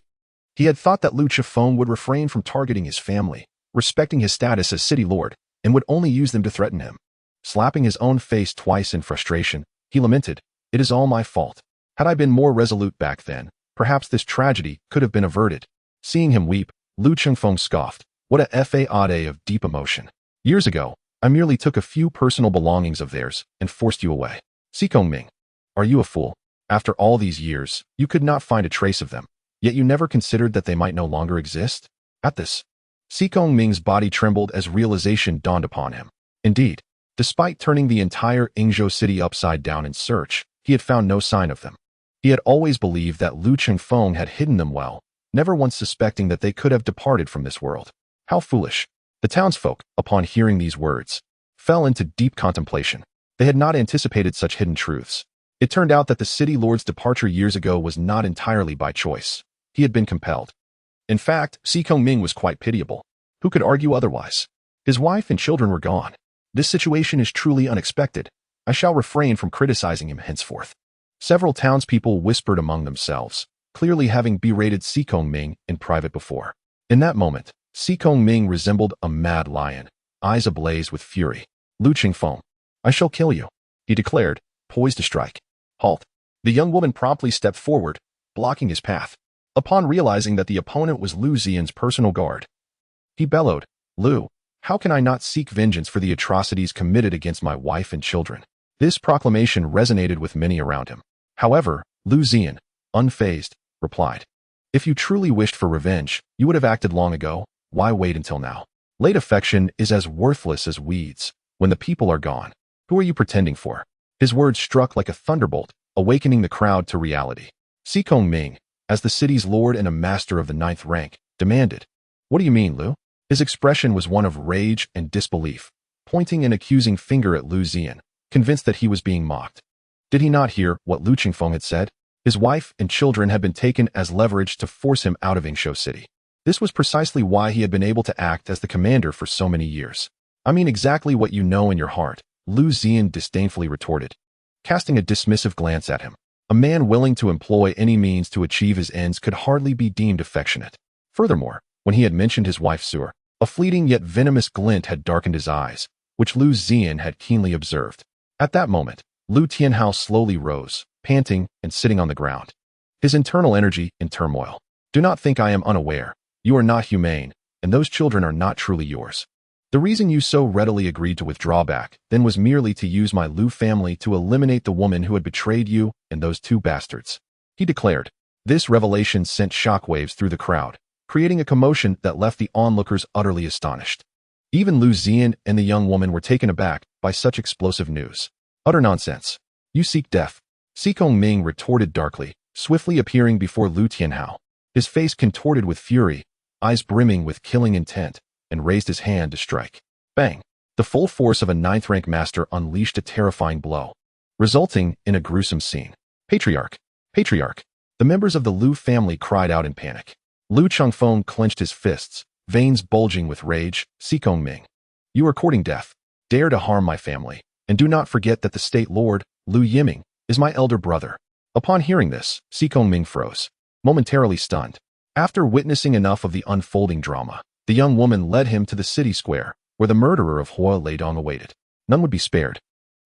he had thought that Liu Chefeng would refrain from targeting his family, respecting his status as city lord, and would only use them to threaten him. Slapping his own face twice in frustration, he lamented, "It is all my fault. Had I been more resolute back then, perhaps this tragedy could have been averted." Seeing him weep, Liu Chefeng scoffed. What a fade of deep emotion. Years ago, I merely took a few personal belongings of theirs and forced you away. Xikong Ming, are you a fool? After all these years, you could not find a trace of them, yet you never considered that they might no longer exist? At this, Xikong Ming's body trembled as realization dawned upon him. Indeed, despite turning the entire Yingzhou city upside down in search, he had found no sign of them. He had always believed that Liu Chefeng had hidden them well, never once suspecting that they could have departed from this world. How foolish. The townsfolk, upon hearing these words, fell into deep contemplation. They had not anticipated such hidden truths. It turned out that the city lord's departure years ago was not entirely by choice. He had been compelled. In fact, Si Kongming was quite pitiable. Who could argue otherwise? His wife and children were gone. This situation is truly unexpected. I shall refrain from criticizing him henceforth. Several townspeople whispered among themselves, clearly having berated Si Kongming in private before. In that moment, Si Kongming resembled a mad lion, eyes ablaze with fury. Lu Qingfeng, I shall kill you, he declared, poised to strike. Halt. The young woman promptly stepped forward, blocking his path. Upon realizing that the opponent was Liu Ziyan's personal guard, he bellowed, Liu, how can I not seek vengeance for the atrocities committed against my wife and children? This proclamation resonated with many around him. However, Liu Ziyan, unfazed, replied, if you truly wished for revenge, you would have acted long ago. Why wait until now? Late affection is as worthless as weeds. When the people are gone, who are you pretending for? His words struck like a thunderbolt, awakening the crowd to reality. Si Kongming, as the city's lord and a master of the 9th rank, demanded, what do you mean, Liu? His expression was one of rage and disbelief, pointing an accusing finger at Liu Ziyan, convinced that he was being mocked. Did he not hear what Lu Qingfeng had said? His wife and children had been taken as leverage to force him out of Yingzhou City. This was precisely why he had been able to act as the commander for so many years. I mean exactly what you know in your heart, Liu Ziyan disdainfully retorted, casting a dismissive glance at him. A man willing to employ any means to achieve his ends could hardly be deemed affectionate. Furthermore, when he had mentioned his wife Sur, a fleeting yet venomous glint had darkened his eyes, which Liu Ziyan had keenly observed. At that moment, Liu Tianhao slowly rose, panting and sitting on the ground, his internal energy in turmoil. Do not think I am unaware. You are not humane, and those children are not truly yours. The reason you so readily agreed to withdraw back then was merely to use my Liu family to eliminate the woman who had betrayed you and those 2 bastards, he declared. This revelation sent shockwaves through the crowd, creating a commotion that left the onlookers utterly astonished. Even Liu Ziyan and the young woman were taken aback by such explosive news. Utter nonsense. You seek death. Si Kongming retorted darkly, swiftly appearing before Liu Tianhao, his face contorted with fury, eyes brimming with killing intent, and raised his hand to strike. Bang! The full force of a 9th rank master unleashed a terrifying blow, resulting in a gruesome scene. Patriarch! Patriarch! The members of the Liu family cried out in panic. Lu Qingfeng clenched his fists, veins bulging with rage. Si Kongming, you are courting death. Dare to harm my family, and do not forget that the state lord, Liu Yiming, is my elder brother. Upon hearing this, Si Kongming froze, momentarily stunned. After witnessing enough of the unfolding drama, the young woman led him to the city square, where the murderer of Hua Leidong awaited. None would be spared.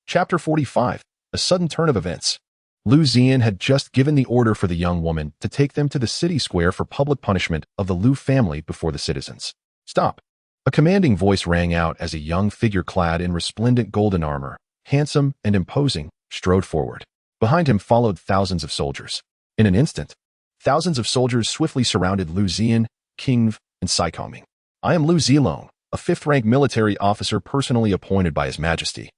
Chapter 45. A sudden turn of events. Liu Ziyan had just given the order for the young woman to take them to the city square for public punishment of the Liu family before the citizens. Stop! A commanding voice rang out as a young figure clad in resplendent golden armor, handsome and imposing, strode forward. Behind him followed thousands of soldiers. In an instant, thousands of soldiers swiftly surrounded Liu Ziyan, King and Si Kongming. I am Liu Zilong, a 5th-rank military officer personally appointed by His Majesty,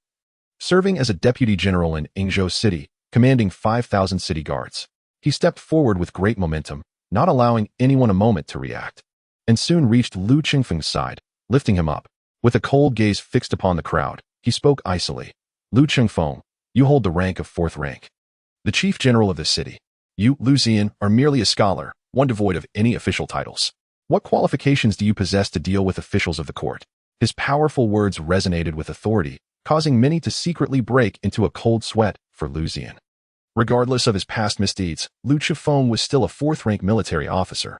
serving as a deputy general in Yingzhou City, commanding 5,000 city guards. He stepped forward with great momentum, not allowing anyone a moment to react, and soon reached Lu Qingfeng's side, lifting him up. With a cold gaze fixed upon the crowd, he spoke icily. Lu Qingfeng, you hold the rank of 4th rank, the chief general of the city. You, Liu Ziyan, are merely a scholar, one devoid of any official titles. What qualifications do you possess to deal with officials of the court? His powerful words resonated with authority, causing many to secretly break into a cold sweat for Liu Ziyan. Regardless of his past misdeeds, Lu Qingfeng was still a 4th-rank military officer.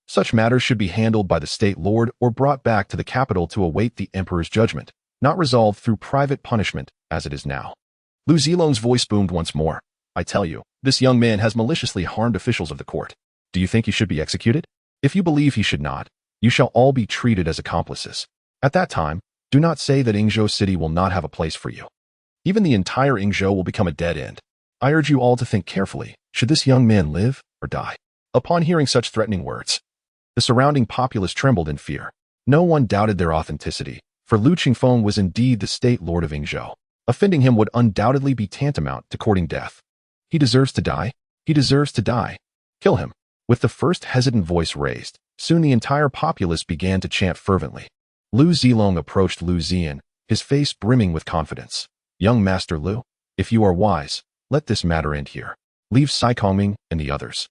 Such matters should be handled by the state lord or brought back to the capital to await the emperor's judgment, not resolved through private punishment as it is now. Liu Zilong's voice boomed once more. I tell you, this young man has maliciously harmed officials of the court. Do you think he should be executed? If you believe he should not, you shall all be treated as accomplices. At that time, do not say that Yingzhou City will not have a place for you. Even the entire Yingzhou will become a dead end. I urge you all to think carefully. Should this young man live or die? Upon hearing such threatening words, the surrounding populace trembled in fear. No one doubted their authenticity, for Lu Qingfeng was indeed the state lord of Yingzhou. Offending him would undoubtedly be tantamount to courting death. He deserves to die. He deserves to die. Kill him. With the first hesitant voice raised, soon the entire populace began to chant fervently. Liu Zilong approached Liu Ziyan, his face brimming with confidence. Young Master Liu, if you are wise, let this matter end here. Leave Sai Kongming and the others,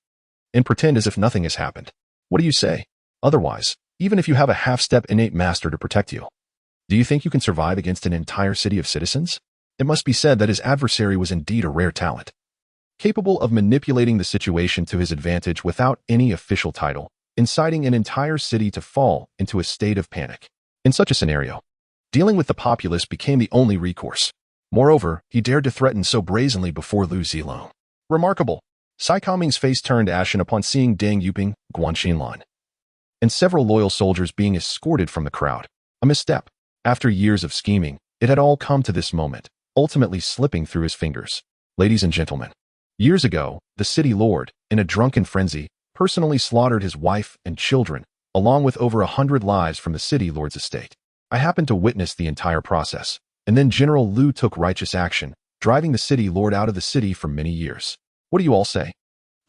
and pretend as if nothing has happened. What do you say? Otherwise, even if you have a half-step innate master to protect you, do you think you can survive against an entire city of citizens? It must be said that his adversary was indeed a rare talent, capable of manipulating the situation to his advantage without any official title, inciting an entire city to fall into a state of panic. In such a scenario, dealing with the populace became the only recourse. Moreover, he dared to threaten so brazenly before Liu Zilong. Remarkable. Sai Kongming's face turned ashen upon seeing Deng Yuping, Guan Xinlan, and several loyal soldiers being escorted from the crowd. A misstep. After years of scheming, it had all come to this moment, ultimately slipping through his fingers. Ladies and gentlemen, years ago, the city lord, in a drunken frenzy, personally slaughtered his wife and children, along with over 100 lives from the city lord's estate. I happened to witness the entire process, and then General Liu took righteous action, driving the city lord out of the city for many years. What do you all say?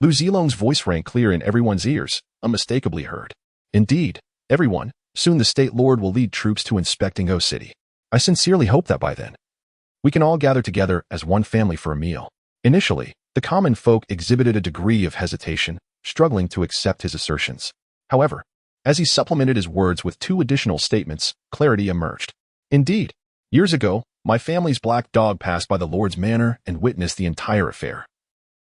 Liu Zilong's voice rang clear in everyone's ears, unmistakably heard. Indeed, everyone, soon the state lord will lead troops to inspecting O City. I sincerely hope that by then, we can all gather together as one family for a meal. Initially, the common folk exhibited a degree of hesitation, struggling to accept his assertions. However, as he supplemented his words with 2 additional statements, clarity emerged. Indeed, years ago, my family's black dog passed by the Lord's manor and witnessed the entire affair.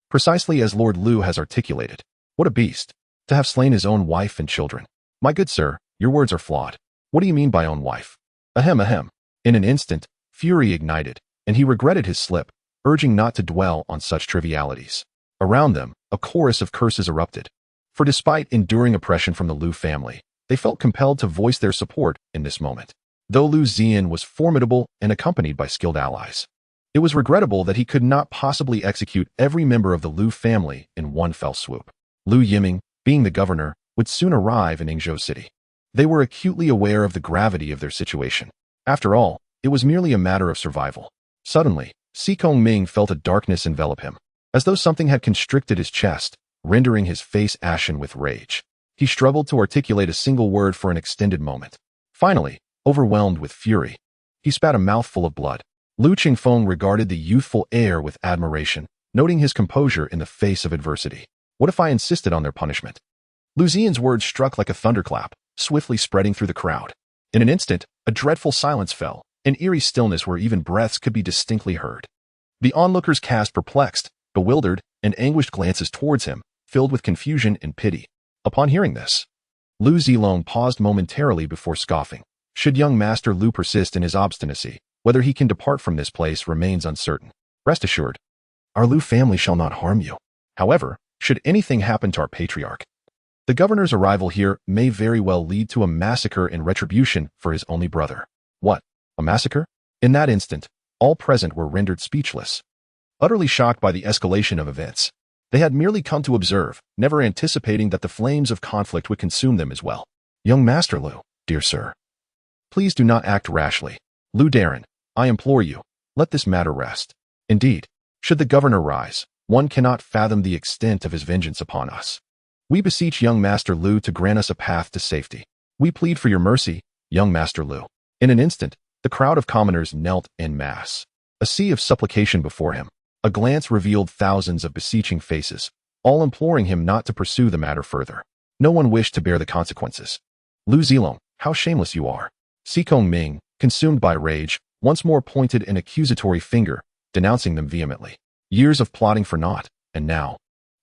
Precisely as Lord Liu has articulated. What a beast, to have slain his own wife and children. My good sir, your words are flawed. What do you mean by own wife? Ahem ahem. In an instant, fury ignited, and he regretted his slip, urging not to dwell on such trivialities. Around them, a chorus of curses erupted. For despite enduring oppression from the Liu family, they felt compelled to voice their support in this moment. Though Liu Ziyan was formidable and accompanied by skilled allies, it was regrettable that he could not possibly execute every member of the Liu family in one fell swoop. Liu Yiming, being the governor, would soon arrive in Yingzhou City. They were acutely aware of the gravity of their situation. After all, it was merely a matter of survival. Suddenly, Si Kongming felt a darkness envelop him, as though something had constricted his chest, rendering his face ashen with rage. He struggled to articulate a single word for an extended moment. Finally, overwhelmed with fury, he spat a mouthful of blood. Liu Qingfeng regarded the youthful heir with admiration, noting his composure in the face of adversity. What if I insisted on their punishment? Liu Ziyan's words struck like a thunderclap, swiftly spreading through the crowd. In an instant, a dreadful silence fell, an eerie stillness where even breaths could be distinctly heard. The onlookers cast perplexed, bewildered, and anguished glances towards him, filled with confusion and pity. Upon hearing this, Liu Zilong paused momentarily before scoffing. Should young Master Liu persist in his obstinacy, whether he can depart from this place remains uncertain. Rest assured, our Liu family shall not harm you. However, should anything happen to our patriarch, the governor's arrival here may very well lead to a massacre in retribution for his only brother. What? A massacre? In that instant, all present were rendered speechless, utterly shocked by the escalation of events. They had merely come to observe, never anticipating that the flames of conflict would consume them as well. Young Master Liu, dear sir, please do not act rashly. Liu Darren, I implore you, let this matter rest. Indeed, should the governor rise, one cannot fathom the extent of his vengeance upon us. We beseech young Master Liu to grant us a path to safety. We plead for your mercy, young Master Liu. In an instant, the crowd of commoners knelt en masse, a sea of supplication before him. A glance revealed thousands of beseeching faces, all imploring him not to pursue the matter further. No one wished to bear the consequences. Liu Zilong, how shameless you are. Si Kongming, consumed by rage, once more pointed an accusatory finger, denouncing them vehemently. Years of plotting for naught, and now,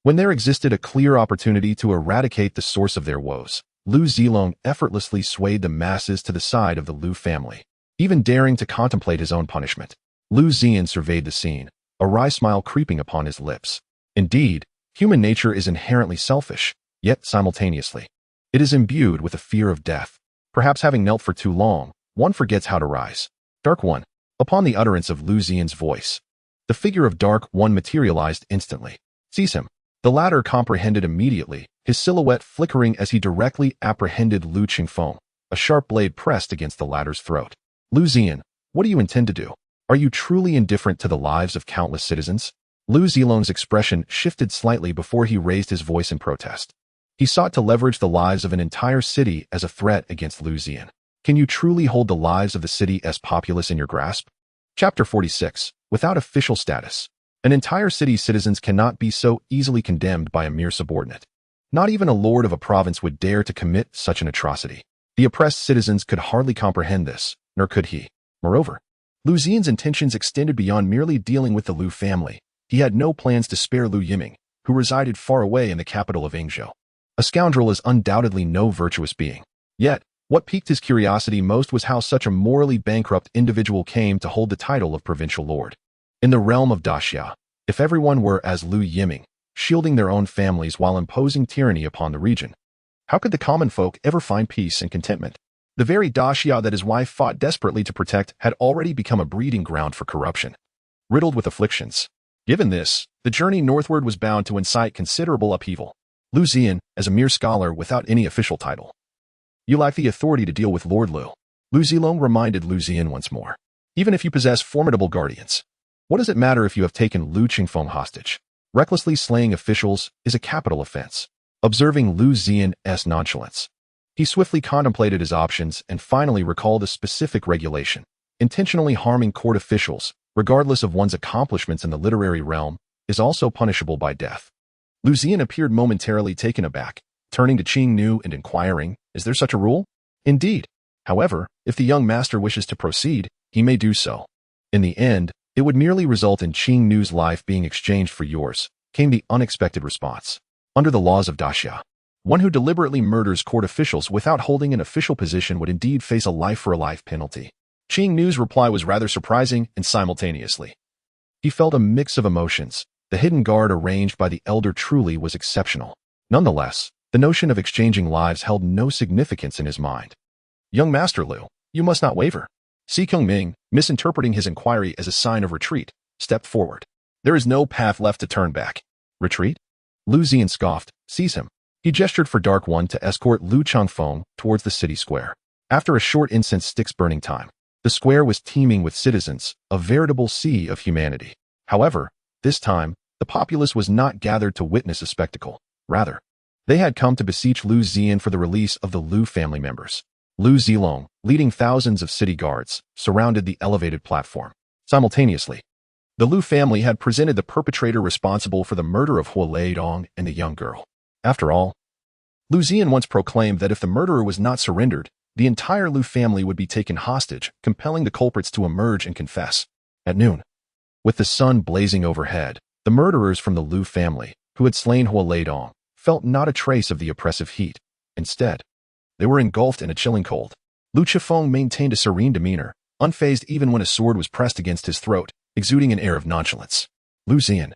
when there existed a clear opportunity to eradicate the source of their woes, Liu Zilong effortlessly swayed the masses to the side of the Liu family, even daring to contemplate his own punishment. Liu Ziyan surveyed the scene, a wry smile creeping upon his lips. Indeed, human nature is inherently selfish, yet simultaneously, it is imbued with a fear of death. Perhaps having knelt for too long, one forgets how to rise. Dark One. Upon the utterance of Liu Ziyan's voice, the figure of Dark One materialized instantly. Seize him. The latter comprehended immediately, his silhouette flickering as he directly apprehended Liu Qingfeng, a sharp blade pressed against the latter's throat. Liu Ziyan, what do you intend to do? Are you truly indifferent to the lives of countless citizens? Liu Zilong's expression shifted slightly before he raised his voice in protest. He sought to leverage the lives of an entire city as a threat against Liu Ziyan. Can you truly hold the lives of the city as populace in your grasp? Chapter 46. Without official status. An entire city's citizens cannot be so easily condemned by a mere subordinate. Not even a lord of a province would dare to commit such an atrocity. The oppressed citizens could hardly comprehend this, nor could he. Moreover, Liu Ziyan's intentions extended beyond merely dealing with the Liu family. He had no plans to spare Liu Yiming, who resided far away in the capital of Yingzhou. A scoundrel is undoubtedly no virtuous being. Yet, what piqued his curiosity most was how such a morally bankrupt individual came to hold the title of provincial lord. In the realm of Daxia, if everyone were as Liu Yiming, shielding their own families while imposing tyranny upon the region, how could the common folk ever find peace and contentment? The very Daxia that his wife fought desperately to protect had already become a breeding ground for corruption, riddled with afflictions. Given this, the journey northward was bound to incite considerable upheaval. Liu Ziyan, as a mere scholar without any official title. You lack the authority to deal with Lord Liu. Liu Zilong reminded Liu Ziyan once more. Even if you possess formidable guardians, what does it matter if you have taken Liu Qingfeng hostage? Recklessly slaying officials is a capital offense. Observing Liu Ziyan's nonchalance, he swiftly contemplated his options and finally recalled a specific regulation. Intentionally harming court officials, regardless of one's accomplishments in the literary realm, is also punishable by death. Liu Ziyan appeared momentarily taken aback, turning to Qing Nu and inquiring, is there such a rule? Indeed. However, if the young master wishes to proceed, he may do so. In the end, it would merely result in Qing Nu's life being exchanged for yours, came the unexpected response. Under the laws of Daxia, one who deliberately murders court officials without holding an official position would indeed face a life-for-a-life penalty. Qing Nu's reply was rather surprising and simultaneously. He felt a mix of emotions. The hidden guard arranged by the elder truly was exceptional. Nonetheless, the notion of exchanging lives held no significance in his mind. Young Master Liu, you must not waver. Si Kongming, misinterpreting his inquiry as a sign of retreat, stepped forward. There is no path left to turn back. Retreat? Liu Ziyan scoffed. Seize him. He gestured for Dark One to escort Liu Changfeng towards the city square. After a short incense stick's burning time, the square was teeming with citizens, a veritable sea of humanity. However, this time, the populace was not gathered to witness a spectacle. Rather, they had come to beseech Liu Ziyan for the release of the Liu family members. Liu Zilong, leading thousands of city guards, surrounded the elevated platform. Simultaneously, the Liu family had presented the perpetrator responsible for the murder of Hua Leidong and the young girl. After all, Liu Ziyan once proclaimed that if the murderer was not surrendered, the entire Liu family would be taken hostage, compelling the culprits to emerge and confess. At noon, with the sun blazing overhead, the murderers from the Liu family, who had slain Hua Leidong, felt not a trace of the oppressive heat. Instead, they were engulfed in a chilling cold. Liu Qifeng maintained a serene demeanor, unfazed even when a sword was pressed against his throat, exuding an air of nonchalance. Liu Ziyan,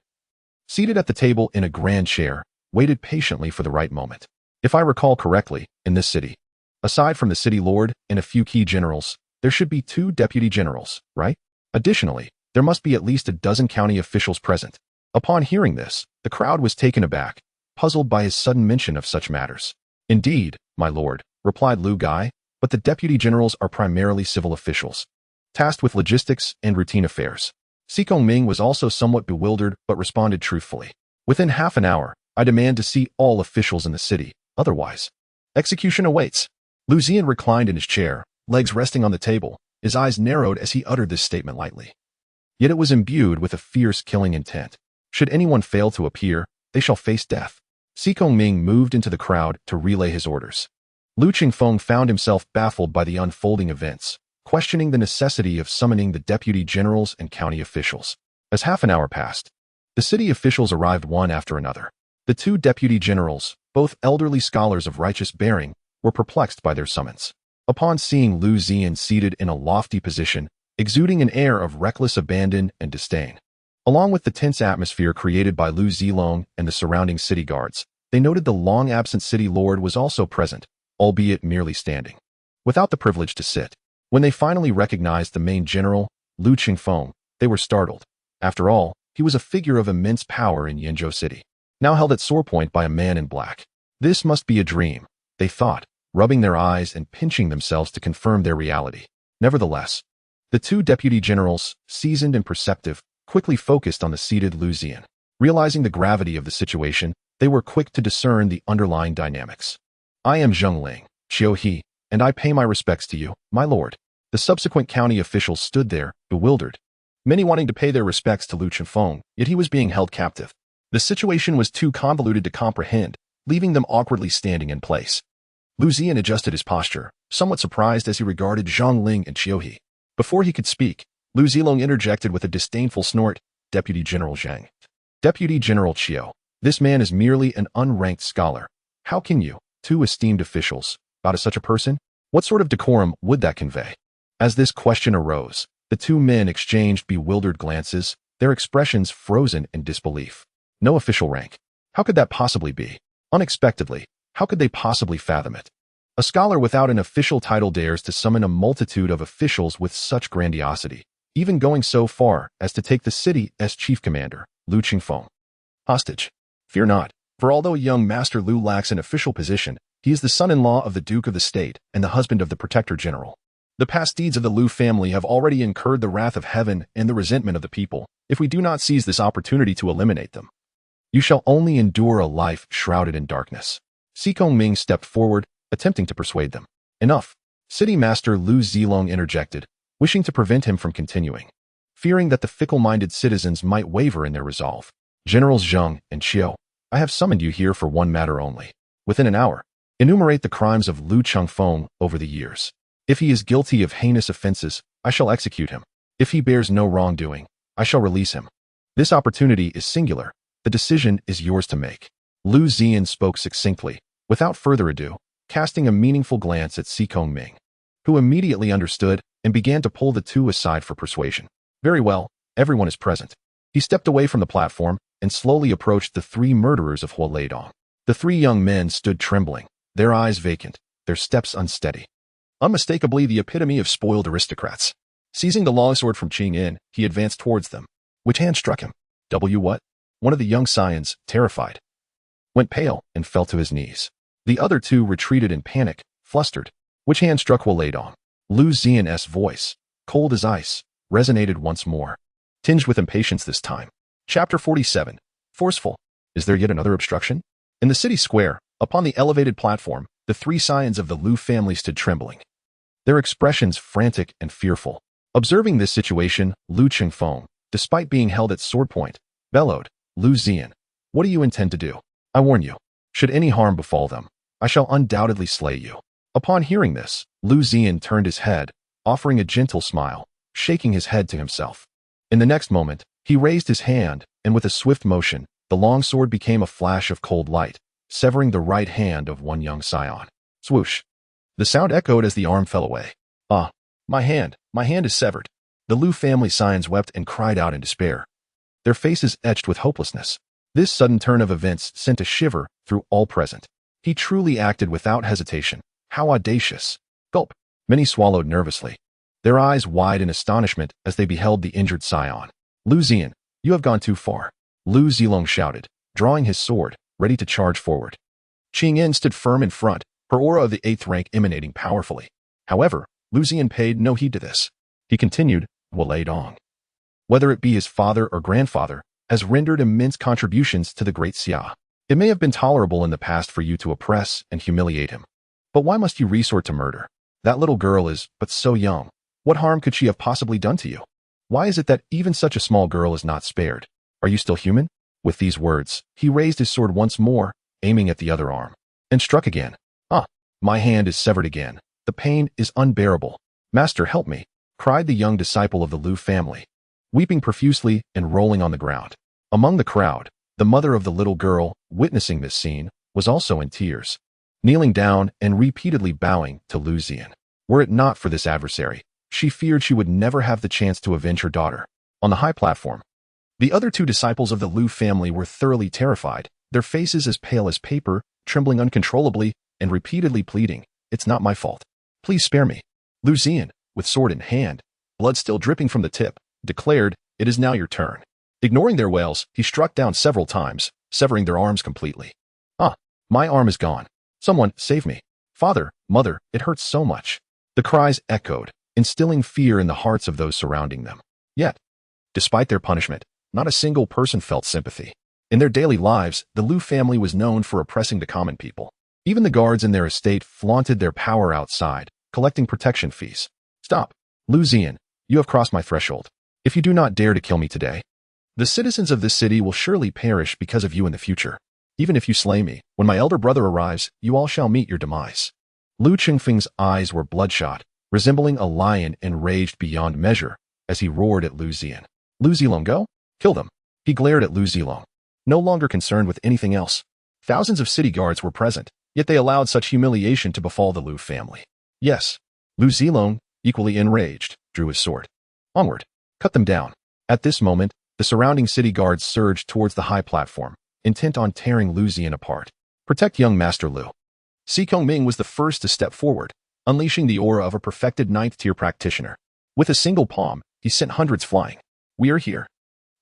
seated at the table in a grand chair, waited patiently for the right moment. If I recall correctly, in this city, aside from the city lord and a few key generals, there should be 2 deputy generals, right? Additionally, there must be at least a dozen county officials present. Upon hearing this, the crowd was taken aback, puzzled by his sudden mention of such matters. Indeed, my lord, replied Liu Gai, but the deputy generals are primarily civil officials, tasked with logistics and routine affairs. Si Kongming was also somewhat bewildered but responded truthfully. Within half an hour, I demand to see all officials in the city, otherwise, execution awaits. Liu Ziyan reclined in his chair, legs resting on the table, his eyes narrowed as he uttered this statement lightly. Yet it was imbued with a fierce killing intent. Should anyone fail to appear, they shall face death. Si Kongming moved into the crowd to relay his orders. Liu Qingfeng found himself baffled by the unfolding events, questioning the necessity of summoning the deputy generals and county officials. As half an hour passed, the city officials arrived one after another. The 2 deputy generals, both elderly scholars of righteous bearing, were perplexed by their summons. Upon seeing Liu Ziyan seated in a lofty position, exuding an air of reckless abandon and disdain, along with the tense atmosphere created by Liu Zilong and the surrounding city guards, they noted the long-absent city lord was also present, albeit merely standing, without the privilege to sit. When they finally recognized the main general, Liu Qingfeng, they were startled. After all, he was a figure of immense power in Yenzhou City, now held at sore point by a man in black. This must be a dream, they thought, rubbing their eyes and pinching themselves to confirm their reality. Nevertheless, the 2 deputy generals, seasoned and perceptive, quickly focused on the seated Liu Ziyan. Realizing the gravity of the situation, they were quick to discern the underlying dynamics. I am Zheng Ling, Qiu He, and I pay my respects to you, my lord. The subsequent county officials stood there, bewildered, many wanting to pay their respects to Liu Qingfeng, yet he was being held captive. The situation was too convoluted to comprehend, leaving them awkwardly standing in place. Liu Ziyan adjusted his posture, somewhat surprised as he regarded Zhang Ling and Qiuhe. Before he could speak, Liu Zilong interjected with a disdainful snort, Deputy General Zhang. Deputy General Qiu, this man is merely an unranked scholar. How can you, two esteemed officials, bow to such a person? What sort of decorum would that convey? As this question arose, the two men exchanged bewildered glances, their expressions frozen in disbelief. No official rank. How could that possibly be? Unexpectedly, how could they possibly fathom it? A scholar without an official title dares to summon a multitude of officials with such grandiosity, even going so far as to take the city as chief commander, Liu Qingfeng, hostage. Fear not, for although young Master Liu lacks an official position, he is the son-in-law of the Duke of the State and the husband of the Protector General. The past deeds of the Liu family have already incurred the wrath of heaven and the resentment of the people, if we do not seize this opportunity to eliminate them. You shall only endure a life shrouded in darkness. Si Kongming stepped forward, attempting to persuade them. Enough. City Master Liu Zilong interjected, wishing to prevent him from continuing, fearing that the fickle-minded citizens might waver in their resolve. Generals Zheng and Qiu, I have summoned you here for one matter only. Within an hour, enumerate the crimes of Liu Qingfeng over the years. If he is guilty of heinous offenses, I shall execute him. If he bears no wrongdoing, I shall release him. This opportunity is singular. The decision is yours to make. Liu Ziyan spoke succinctly, without further ado, casting a meaningful glance at Si Kongming, who immediately understood and began to pull the two aside for persuasion. Very well, everyone is present. He stepped away from the platform and slowly approached the three murderers of Hualeidong. The three young men stood trembling, their eyes vacant, their steps unsteady. Unmistakably the epitome of spoiled aristocrats. Seizing the longsword from Qing In, he advanced towards them. Which hand struck him? What? One of the young scions, terrified, went pale and fell to his knees. The other two retreated in panic, flustered. Which hand struck Hualeidong? Liu Ziyan's voice, cold as ice, resonated once more, tinged with impatience this time. Chapter 47. Forceful. Is there yet another obstruction? In the city square, upon the elevated platform, the three scions of the Liu family stood trembling, their expressions frantic and fearful. Observing this situation, Liu Qingfeng, despite being held at sword point, bellowed, Liu Ziyan, what do you intend to do? I warn you, should any harm befall them, I shall undoubtedly slay you. Upon hearing this, Liu Ziyan turned his head, offering a gentle smile, shaking his head to himself. In the next moment, he raised his hand, and with a swift motion, the longsword became a flash of cold light, severing the right hand of one young scion. Swoosh. The sound echoed as the arm fell away. Ah, my hand is severed. The Liu family scions wept and cried out in despair, their faces etched with hopelessness. This sudden turn of events sent a shiver through all present. He truly acted without hesitation. How audacious. Gulp. Many swallowed nervously, their eyes wide in astonishment as they beheld the injured scion. Liu Ziyan, you have gone too far. Liu Zilong shouted, drawing his sword, ready to charge forward. Qing In stood firm in front, her aura of the 8th rank emanating powerfully. However, Liu Ziyan paid no heed to this. He continued, Hualeidong, whether it be his father or grandfather, has rendered immense contributions to the Great Xia. It may have been tolerable in the past for you to oppress and humiliate him. But why must you resort to murder? That little girl is but so young. What harm could she have possibly done to you? Why is it that even such a small girl is not spared? Are you still human? With these words, he raised his sword once more, aiming at the other arm, and struck again. Ah, my hand is severed again. The pain is unbearable. Master, help me, cried the young disciple of the Liu family, weeping profusely and rolling on the ground. Among the crowd, the mother of the little girl, witnessing this scene, was also in tears, kneeling down and repeatedly bowing to Liu Ziyan. Were it not for this adversary, she feared she would never have the chance to avenge her daughter. On the high platform, the other two disciples of the Liu family were thoroughly terrified, their faces as pale as paper, trembling uncontrollably, and repeatedly pleading, it's not my fault. Please spare me. Liu Ziyan, with sword in hand, blood still dripping from the tip, declared, it is now your turn. Ignoring their wails, he struck down several times, severing their arms completely. Ah, my arm is gone. Someone, save me. Father, mother, it hurts so much. The cries echoed, instilling fear in the hearts of those surrounding them. Yet, despite their punishment, not a single person felt sympathy. In their daily lives, the Liu family was known for oppressing the common people. Even the guards in their estate flaunted their power outside, collecting protection fees. Stop. Liu Ziyan, you have crossed my threshold. If you do not dare to kill me today, the citizens of this city will surely perish because of you in the future. Even if you slay me, when my elder brother arrives, you all shall meet your demise. Lu Qingfeng's eyes were bloodshot, resembling a lion enraged beyond measure, as he roared at Liu Ziyan. Liu Zilong, go? Kill them. He glared at Liu Zilong, no longer concerned with anything else. Thousands of city guards were present, yet they allowed such humiliation to befall the Liu family. Yes. Liu Zilong, equally enraged, drew his sword. Onward. Cut them down. At this moment, the surrounding city guards surged towards the high platform, intent on tearing Liu Ziyan apart. Protect young Master Liu. Si Kongming was the first to step forward, unleashing the aura of a perfected 9th-tier practitioner. With a single palm, he sent hundreds flying. We are here.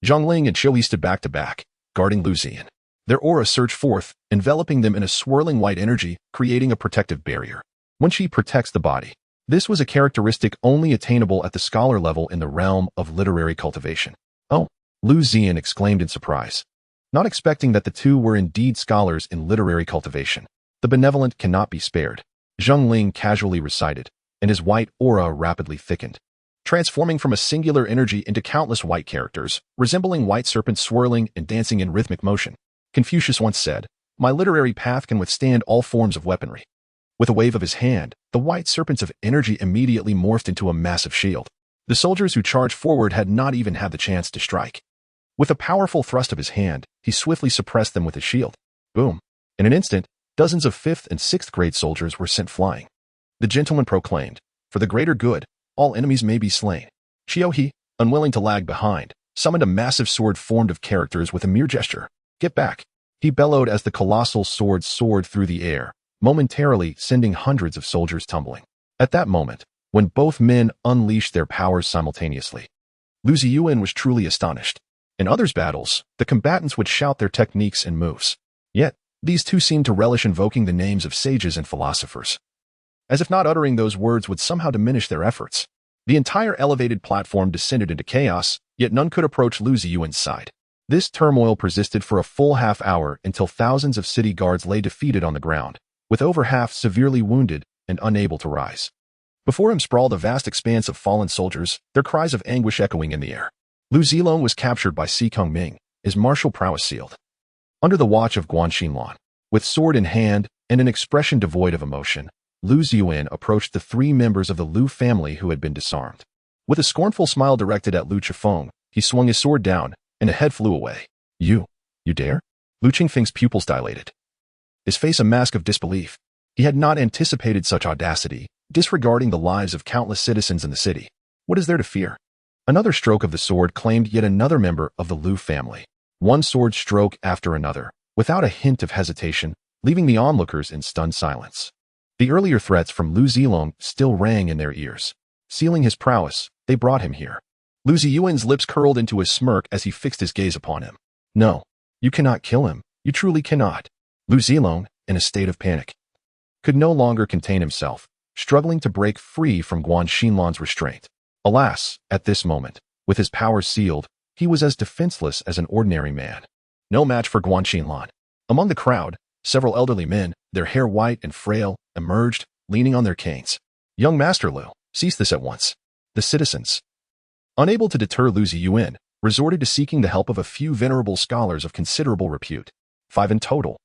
Zhongling and Qiuyi stood back to back, guarding Liu Ziyan. Their aura surged forth, enveloping them in a swirling white energy, creating a protective barrier. When she protects the body, this was a characteristic only attainable at the scholar level in the realm of literary cultivation. Oh, Liu Ziyan exclaimed in surprise, not expecting that the two were indeed scholars in literary cultivation. The benevolent cannot be spared, Zhongling casually recited, and his white aura rapidly thickened, transforming from a singular energy into countless white characters, resembling white serpents swirling and dancing in rhythmic motion. Confucius once said, "My literary path can withstand all forms of weaponry." With a wave of his hand, the white serpents of energy immediately morphed into a massive shield. The soldiers who charged forward had not even had the chance to strike. With a powerful thrust of his hand, he swiftly suppressed them with his shield. Boom. In an instant, dozens of 5th and 6th grade soldiers were sent flying. The gentleman proclaimed, "For the greater good, all enemies may be slain." Qiuyi, unwilling to lag behind, summoned a massive sword formed of characters with a mere gesture. Get back. He bellowed as the colossal sword soared through the air, momentarily sending hundreds of soldiers tumbling. At that moment, when both men unleashed their powers simultaneously, Liu Ziyan was truly astonished. In others' battles, the combatants would shout their techniques and moves. Yet, these two seemed to relish invoking the names of sages and philosophers, as if not uttering those words would somehow diminish their efforts. The entire elevated platform descended into chaos, yet none could approach Liu Ziyan's side. This turmoil persisted for a full half-hour until thousands of city guards lay defeated on the ground, with over half severely wounded and unable to rise. Before him sprawled a vast expanse of fallen soldiers, their cries of anguish echoing in the air. Liu Zilong was captured by Si Kongming, his martial prowess sealed. Under the watch of Guan Xinlan, with sword in hand and an expression devoid of emotion, Liu Ziyan approached the 3 members of the Liu family who had been disarmed. With a scornful smile directed at Liu Qifeng, he swung his sword down, and a head flew away. You dare? Liu Qingfeng's pupils dilated, his face a mask of disbelief. He had not anticipated such audacity, disregarding the lives of countless citizens in the city. What is there to fear? Another stroke of the sword claimed yet another member of the Liu family. One sword stroke after another, without a hint of hesitation, leaving the onlookers in stunned silence. The earlier threats from Liu Zilong still rang in their ears. Sealing his prowess, they brought him here. Liu Ziyan's lips curled into a smirk as he fixed his gaze upon him. No, you cannot kill him. You truly cannot. Liu Zilong, in a state of panic, could no longer contain himself, struggling to break free from Guan Xinlan's restraint. Alas, at this moment, with his powers sealed, he was as defenseless as an ordinary man. No match for Guan Xinlan. Among the crowd, several elderly men, their hair white and frail, emerged, leaning on their canes. Young Master Liu, cease this at once. The citizens, unable to deter Liu Ziyan, resorted to seeking the help of a few venerable scholars of considerable repute, 5 in total,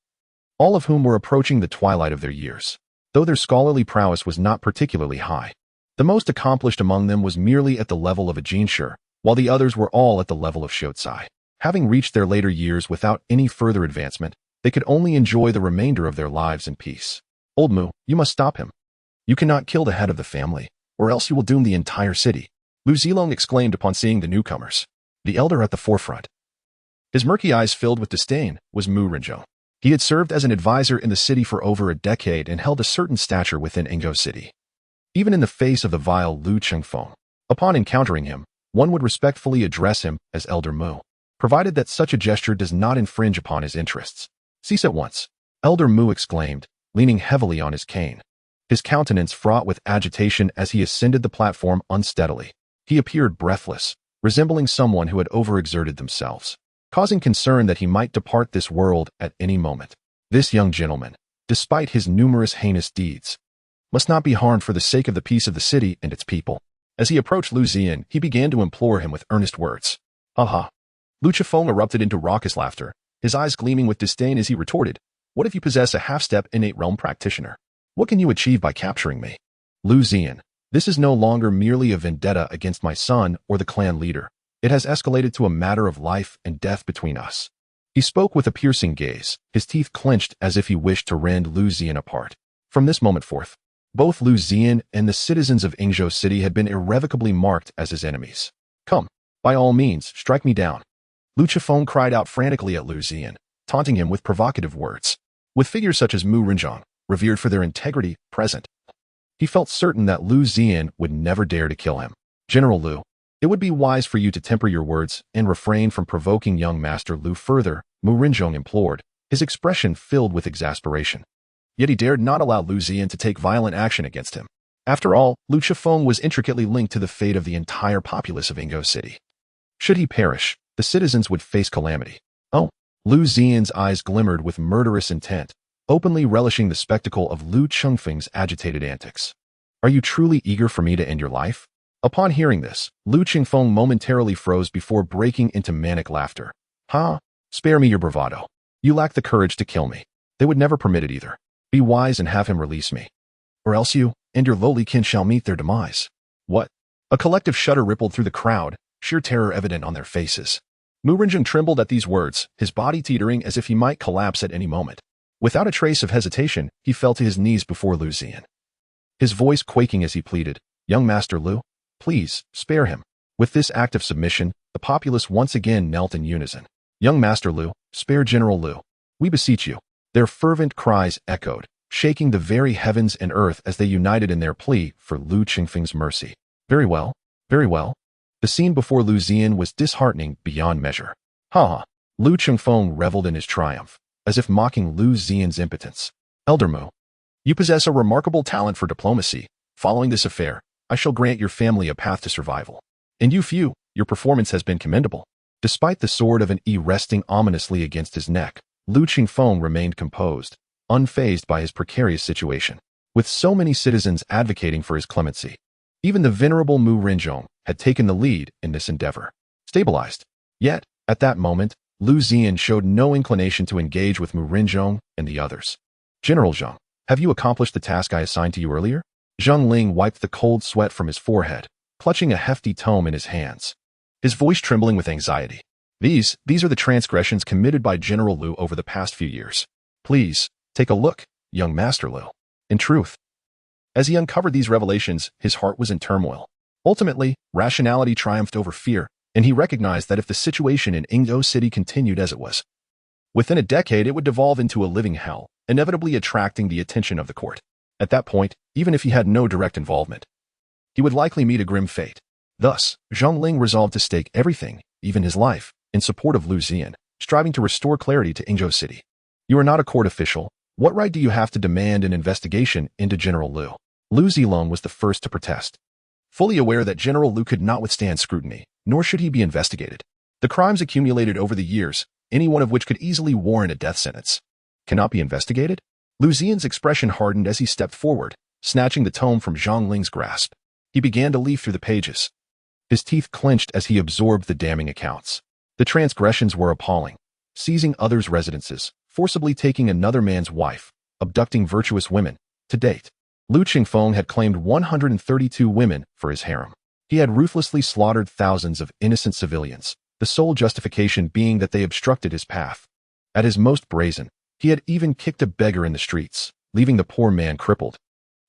all of whom were approaching the twilight of their years, though their scholarly prowess was not particularly high. The most accomplished among them was merely at the level of a Jinshi, while the others were all at the level of Shotsai. Having reached their later years without any further advancement, they could only enjoy the remainder of their lives in peace. Old Mu, you must stop him. You cannot kill the head of the family, or else you will doom the entire city. Liu Zilong exclaimed upon seeing the newcomers. The elder at the forefront, his murky eyes filled with disdain, was Mu Rinzhou. He had served as an advisor in the city for over a decade and held a certain stature within Engzhou City. Even in the face of the vile Liu Qingfeng, upon encountering him, one would respectfully address him as Elder Mu, provided that such a gesture does not infringe upon his interests. Cease at once, Elder Mu exclaimed, leaning heavily on his cane, his countenance fraught with agitation as he ascended the platform unsteadily. He appeared breathless, resembling someone who had overexerted themselves, causing concern that he might depart this world at any moment. This young gentleman, despite his numerous heinous deeds, must not be harmed for the sake of the peace of the city and its people. As he approached Liu Ziyan, he began to implore him with earnest words. Ha! Liu Zifeng erupted into raucous laughter, his eyes gleaming with disdain as he retorted, "What if you possess a half-step innate realm practitioner? What can you achieve by capturing me? Liu Ziyan, this is no longer merely a vendetta against my son or the clan leader. It has escalated to a matter of life and death between us." He spoke with a piercing gaze, his teeth clenched as if he wished to rend Liu Ziyan apart. From this moment forth, both Liu Ziyan and the citizens of Yingzhou City had been irrevocably marked as his enemies. "Come, by all means, strike me down." Liu Zifeng cried out frantically at Liu Ziyan, taunting him with provocative words. With figures such as Mu Rinzhong, revered for their integrity, present, he felt certain that Liu Ziyan would never dare to kill him. "General Liu, it would be wise for you to temper your words and refrain from provoking young Master Liu further," Mu Rinzhong implored, his expression filled with exasperation. Yet he dared not allow Liu Ziyan to take violent action against him. After all, Liu Zifeng was intricately linked to the fate of the entire populace of Yingzhou City. Should he perish, the citizens would face calamity. Oh, Liu Ziyan's eyes glimmered with murderous intent, openly relishing the spectacle of Liu Chengfeng's agitated antics. "Are you truly eager for me to end your life?" Upon hearing this, Liu Chengfeng momentarily froze before breaking into manic laughter. "Ha! Spare me your bravado. You lack the courage to kill me. They would never permit it either. Be wise and have him release me. Or else you and your lowly kin shall meet their demise." "What?" A collective shudder rippled through the crowd, sheer terror evident on their faces. Mu Rinzhong trembled at these words, his body teetering as if he might collapse at any moment. Without a trace of hesitation, he fell to his knees before Liu Ziyan, his voice quaking as he pleaded, "Young Master Liu, please, spare him." With this act of submission, the populace once again knelt in unison. "Young Master Liu, spare General Liu. We beseech you." Their fervent cries echoed, shaking the very heavens and earth as they united in their plea for Liu Chengfeng's mercy. Very well, very well. The scene before Liu Ziyan was disheartening beyond measure. Ha! Liu Chengfeng reveled in his triumph, as if mocking Liu Ziyan's impotence. "Elder Mu, you possess a remarkable talent for diplomacy. Following this affair, I shall grant your family a path to survival. And you few, your performance has been commendable." Despite the sword of an E resting ominously against his neck, Liu Chengfeng remained composed, unfazed by his precarious situation. With so many citizens advocating for his clemency, even the venerable Mu Rinzhong had taken the lead in this endeavor. Stabilized. Yet, at that moment, Liu Ziyan showed no inclination to engage with Mu Rinzhong and the others. "General Zhang, have you accomplished the task I assigned to you earlier?" Zhang Ling wiped the cold sweat from his forehead, clutching a hefty tome in his hands, his voice trembling with anxiety. These are the transgressions committed by General Liu over the past few years. Please, take a look, young Master Liu." In truth, as he uncovered these revelations, his heart was in turmoil. Ultimately, rationality triumphed over fear, and he recognized that if the situation in Yingzhou City continued as it was, within a decade it would devolve into a living hell, inevitably attracting the attention of the court. At that point, even if he had no direct involvement, he would likely meet a grim fate. Thus, Zhang Ling resolved to stake everything, even his life, in support of Liu Ziyan, striving to restore clarity to Yingzhou City. "You are not a court official. What right do you have to demand an investigation into General Liu?" Liu Zilong was the first to protest. Fully aware that General Liu could not withstand scrutiny, nor should he be investigated. The crimes accumulated over the years, any one of which could easily warrant a death sentence, cannot be investigated? Liu Ziyan's expression hardened as he stepped forward, snatching the tome from Zhang Ling's grasp. He began to leaf through the pages, his teeth clenched as he absorbed the damning accounts. The transgressions were appalling: seizing others' residences, forcibly taking another man's wife, abducting virtuous women. To date, Liu Chengfeng had claimed 132 women for his harem. He had ruthlessly slaughtered thousands of innocent civilians, the sole justification being that they obstructed his path. At his most brazen, he had even kicked a beggar in the streets, leaving the poor man crippled.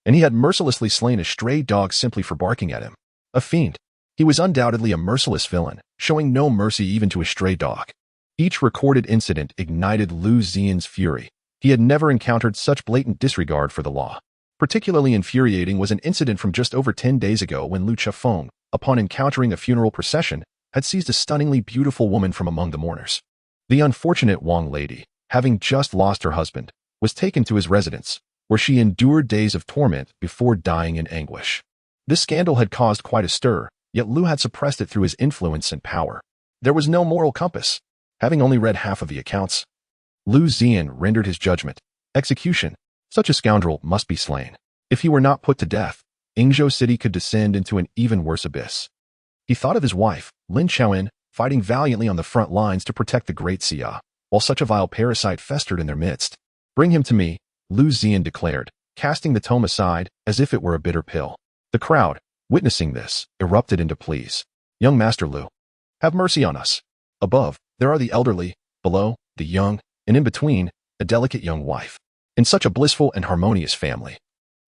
And he had mercilessly slain a stray dog simply for barking at him. A fiend. He was undoubtedly a merciless villain, showing no mercy even to a stray dog. Each recorded incident ignited Liu Ziyan's fury. He had never encountered such blatant disregard for the law. Particularly infuriating was an incident from just over 10 days ago when Liu Chengfeng, upon encountering a funeral procession, had seized a stunningly beautiful woman from among the mourners. The unfortunate Wang lady, having just lost her husband, was taken to his residence, where she endured days of torment before dying in anguish. This scandal had caused quite a stir, yet Liu had suppressed it through his influence and power. There was no moral compass. Having only read half of the accounts, Liu Ziyan rendered his judgment. Execution. Such a scoundrel must be slain. If he were not put to death, Yingzhou City could descend into an even worse abyss. He thought of his wife, Lin Qiaoan, fighting valiantly on the front lines to protect the Great Xia, while such a vile parasite festered in their midst. Bring him to me, Liu Ziyan declared, casting the tome aside as if it were a bitter pill. The crowd, witnessing this, erupted into pleas. Young Master Liu, have mercy on us. Above, there are the elderly, below, the young, and in between, a delicate young wife. In such a blissful and harmonious family.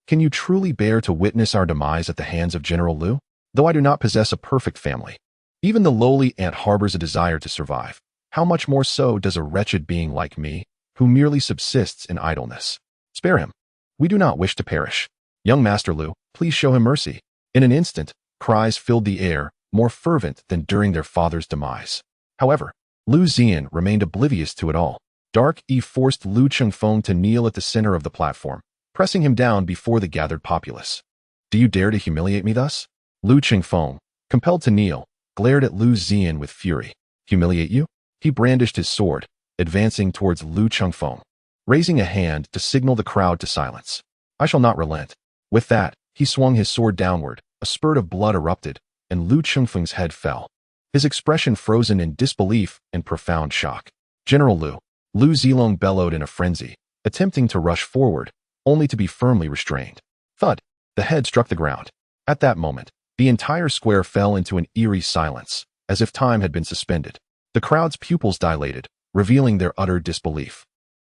Can you truly bear to witness our demise at the hands of General Liu? Though I do not possess a perfect family, even the lowly ant harbors a desire to survive. How much more so does a wretched being like me, who merely subsists in idleness? Spare him. We do not wish to perish. Young Master Liu, please show him mercy. In an instant, cries filled the air, more fervent than during their father's demise. However, Liu Ziyan remained oblivious to it all. Dark E forced Liu Chengfeng to kneel at the center of the platform, pressing him down before the gathered populace. Do you dare to humiliate me thus? Liu Chengfeng, compelled to kneel, glared at Liu Ziyan with fury. Humiliate you? He brandished his sword, advancing towards Liu Chengfeng, raising a hand to signal the crowd to silence. I shall not relent. With that, he swung his sword downward, a spurt of blood erupted, and Liu Chengfeng's head fell, his expression frozen in disbelief and profound shock. General Liu Zilong bellowed in a frenzy, attempting to rush forward, only to be firmly restrained. Thud! The head struck the ground. At that moment, the entire square fell into an eerie silence, as if time had been suspended. The crowd's pupils dilated, revealing their utter disbelief.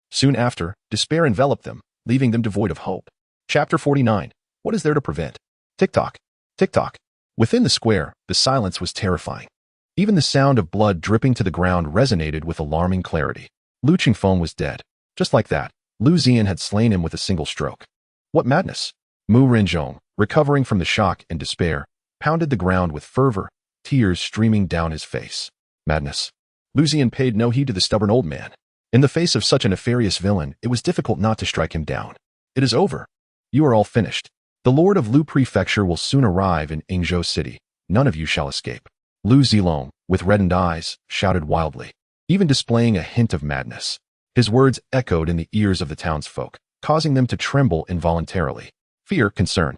Soon after, despair enveloped them, leaving them devoid of hope. Chapter 49. What is there to prevent? Tick-tock. Tick-tock. Within the square, the silence was terrifying. Even the sound of blood dripping to the ground resonated with alarming clarity. Liu Chengfeng was dead. Just like that, Liu Ziyan had slain him with a single stroke. What madness! Mu Rinzhong, recovering from the shock and despair, pounded the ground with fervor, tears streaming down his face. Madness. Liu Ziyan paid no heed to the stubborn old man. In the face of such a nefarious villain, it was difficult not to strike him down. It is over. You are all finished. The Lord of Lu Prefecture will soon arrive in Yingzhou City. None of you shall escape. Liu Zilong, with reddened eyes, shouted wildly, even displaying a hint of madness. His words echoed in the ears of the townsfolk, causing them to tremble involuntarily. Fear, concern,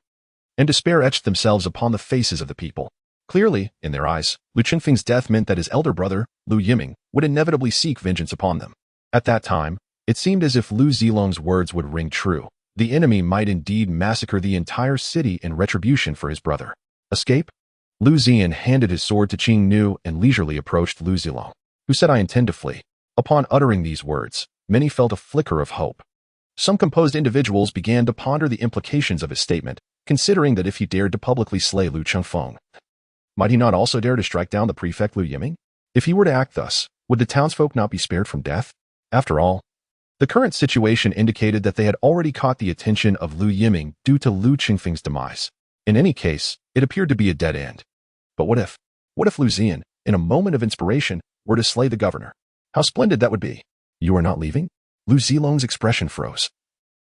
and despair etched themselves upon the faces of the people. Clearly, in their eyes, Liu Chengfeng's death meant that his elder brother, Liu Yiming, would inevitably seek vengeance upon them. At that time, it seemed as if Liu Zilong's words would ring true. The enemy might indeed massacre the entire city in retribution for his brother. Escape? Liu Ziyan handed his sword to Qing Nu and leisurely approached Liu Zilong, who said, I intend to flee. Upon uttering these words, many felt a flicker of hope. Some composed individuals began to ponder the implications of his statement, considering that if he dared to publicly slay Liu Chengfeng, might he not also dare to strike down the prefect Liu Yiming? If he were to act thus, would the townsfolk not be spared from death? After all, the current situation indicated that they had already caught the attention of Liu Yiming due to Liu Chengfeng's demise. In any case, it appeared to be a dead end. But what if Liu Ziyan, in a moment of inspiration, were to slay the governor? How splendid that would be. You are not leaving? Liu Zilong's expression froze,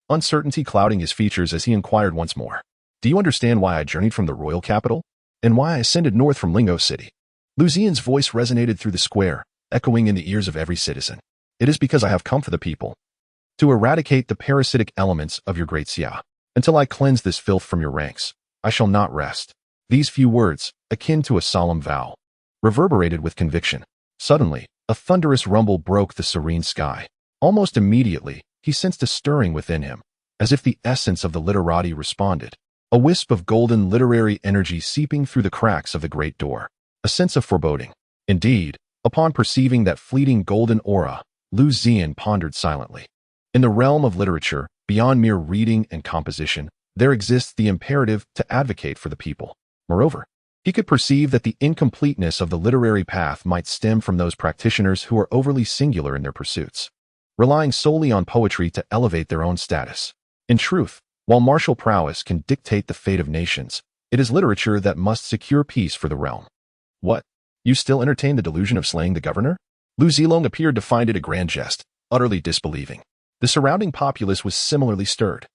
uncertainty clouding his features as he inquired once more. Do you understand why I journeyed from the royal capital? And why I ascended north from Yingzhou City? Liu Ziyan's voice resonated through the square, echoing in the ears of every citizen. It is because I have come for the people, to eradicate the parasitic elements of your Great Xia. Until I cleanse this filth from your ranks, I shall not rest. These few words, akin to a solemn vow, reverberated with conviction. Suddenly, a thunderous rumble broke the serene sky. Almost immediately, he sensed a stirring within him, as if the essence of the literati responded. A wisp of golden literary energy seeping through the cracks of the great door. A sense of foreboding. Indeed, upon perceiving that fleeting golden aura, Liu Ziyan pondered silently. In the realm of literature, beyond mere reading and composition, there exists the imperative to advocate for the people. Moreover, he could perceive that the incompleteness of the literary path might stem from those practitioners who are overly singular in their pursuits, relying solely on poetry to elevate their own status. In truth, while martial prowess can dictate the fate of nations, it is literature that must secure peace for the realm. What? You still entertain the delusion of slaying the governor? Liu Zilong appeared to find it a grand jest, utterly disbelieving. The surrounding populace was similarly stirred,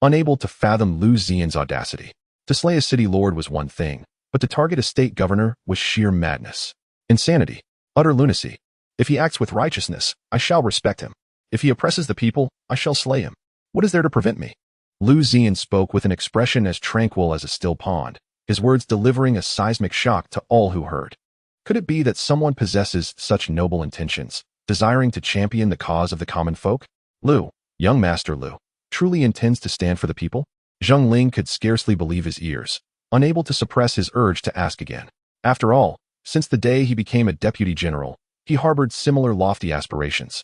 unable to fathom Liu Ziyan's audacity. To slay a city lord was one thing, but to target a state governor was sheer madness. Insanity. Utter lunacy. If he acts with righteousness, I shall respect him. If he oppresses the people, I shall slay him. What is there to prevent me? Liu Ziyan spoke with an expression as tranquil as a still pond, his words delivering a seismic shock to all who heard. Could it be that someone possesses such noble intentions, desiring to champion the cause of the common folk? Liu, young Master Liu, truly intends to stand for the people? Zheng Ling could scarcely believe his ears, unable to suppress his urge to ask again. After all, since the day he became a deputy general, he harbored similar lofty aspirations,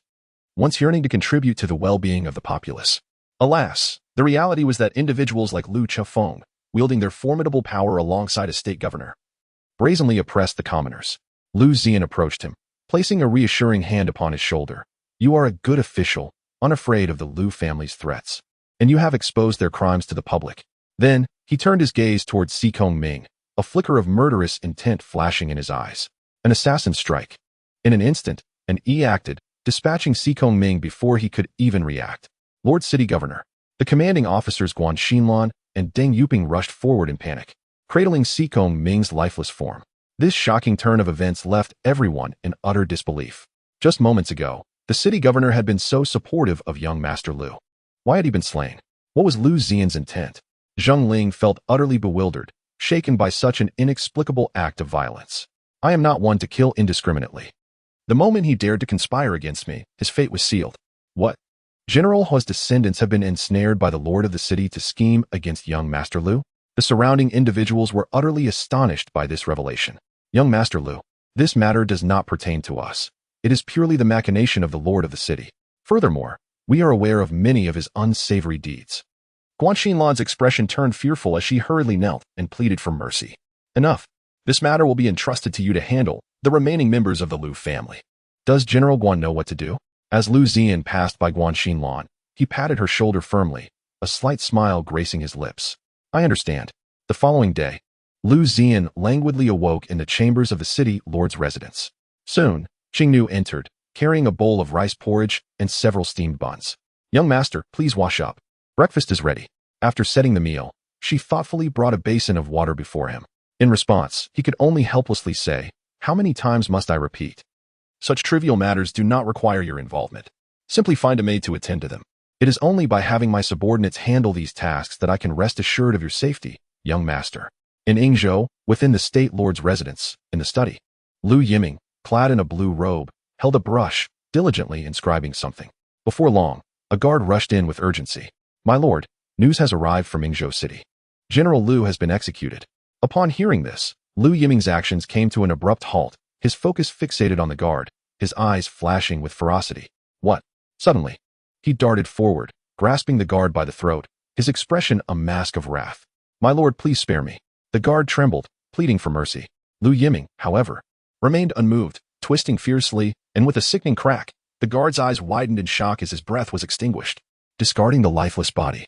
once yearning to contribute to the well-being of the populace. Alas, the reality was that individuals like Liu Chefeng, wielding their formidable power alongside a state governor, brazenly oppressed the commoners. Liu Ziyan approached him, placing a reassuring hand upon his shoulder. You are a good official, unafraid of the Liu family's threats, and you have exposed their crimes to the public. Then, he turned his gaze towards Si Ming, a flicker of murderous intent flashing in his eyes. An assassin strike. In an instant, an E acted, dispatching Si Ming before he could even react. Lord City Governor. The commanding officers Guan Xinlan and Deng Yuping rushed forward in panic, cradling Si Ming's lifeless form. This shocking turn of events left everyone in utter disbelief. Just moments ago, the city governor had been so supportive of young Master Liu. Why had he been slain? What was Liu Ziyan's intent? Zheng Ling felt utterly bewildered, shaken by such an inexplicable act of violence. I am not one to kill indiscriminately. The moment he dared to conspire against me, his fate was sealed. What? General Hua's descendants have been ensnared by the lord of the city to scheme against young Master Liu? The surrounding individuals were utterly astonished by this revelation. Young Master Liu, this matter does not pertain to us. It is purely the machination of the lord of the city. Furthermore, we are aware of many of his unsavory deeds. Guan Xinlan's expression turned fearful as she hurriedly knelt and pleaded for mercy. Enough. This matter will be entrusted to you to handle, the remaining members of the Liu family. Does General Guan know what to do? As Liu Ziyan passed by Guan Xinlan, he patted her shoulder firmly, a slight smile gracing his lips. I understand. The following day, Liu Ziyan languidly awoke in the chambers of the city lord's residence. Soon, Qingnu entered, carrying a bowl of rice porridge and several steamed buns. Young master, please wash up. Breakfast is ready. After setting the meal, she thoughtfully brought a basin of water before him. In response, he could only helplessly say, how many times must I repeat? Such trivial matters do not require your involvement. Simply find a maid to attend to them. It is only by having my subordinates handle these tasks that I can rest assured of your safety, young master. In Yingzhou, within the state lord's residence, in the study, Liu Yiming, clad in a blue robe, held a brush, diligently inscribing something. Before long, a guard rushed in with urgency. My lord, news has arrived from Yingzhou City. General Liu has been executed. Upon hearing this, Liu Yiming's actions came to an abrupt halt, his focus fixated on the guard, his eyes flashing with ferocity. What? Suddenly, he darted forward, grasping the guard by the throat, his expression a mask of wrath. My lord, please spare me. The guard trembled, pleading for mercy. Liu Yiming, however, remained unmoved, twisting fiercely, and with a sickening crack, the guard's eyes widened in shock as his breath was extinguished. Discarding the lifeless body,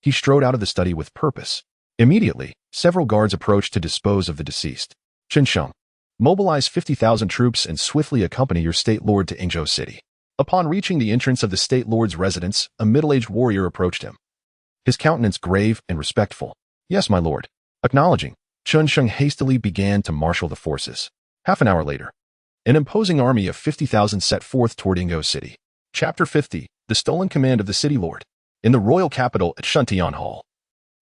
he strode out of the study with purpose. Immediately, several guards approached to dispose of the deceased. Qinsheng, mobilize 50,000 troops and swiftly accompany your state lord to Yingzhou City. Upon reaching the entrance of the state lord's residence, a middle-aged warrior approached him, his countenance grave and respectful. Yes, my lord. Acknowledging, Qinsheng hastily began to marshal the forces. Half an hour later, an imposing army of 50,000 set forth toward Yingzhou City. Chapter 50, The Stolen Command of the City Lord. In the royal capital at Shuntian Hall,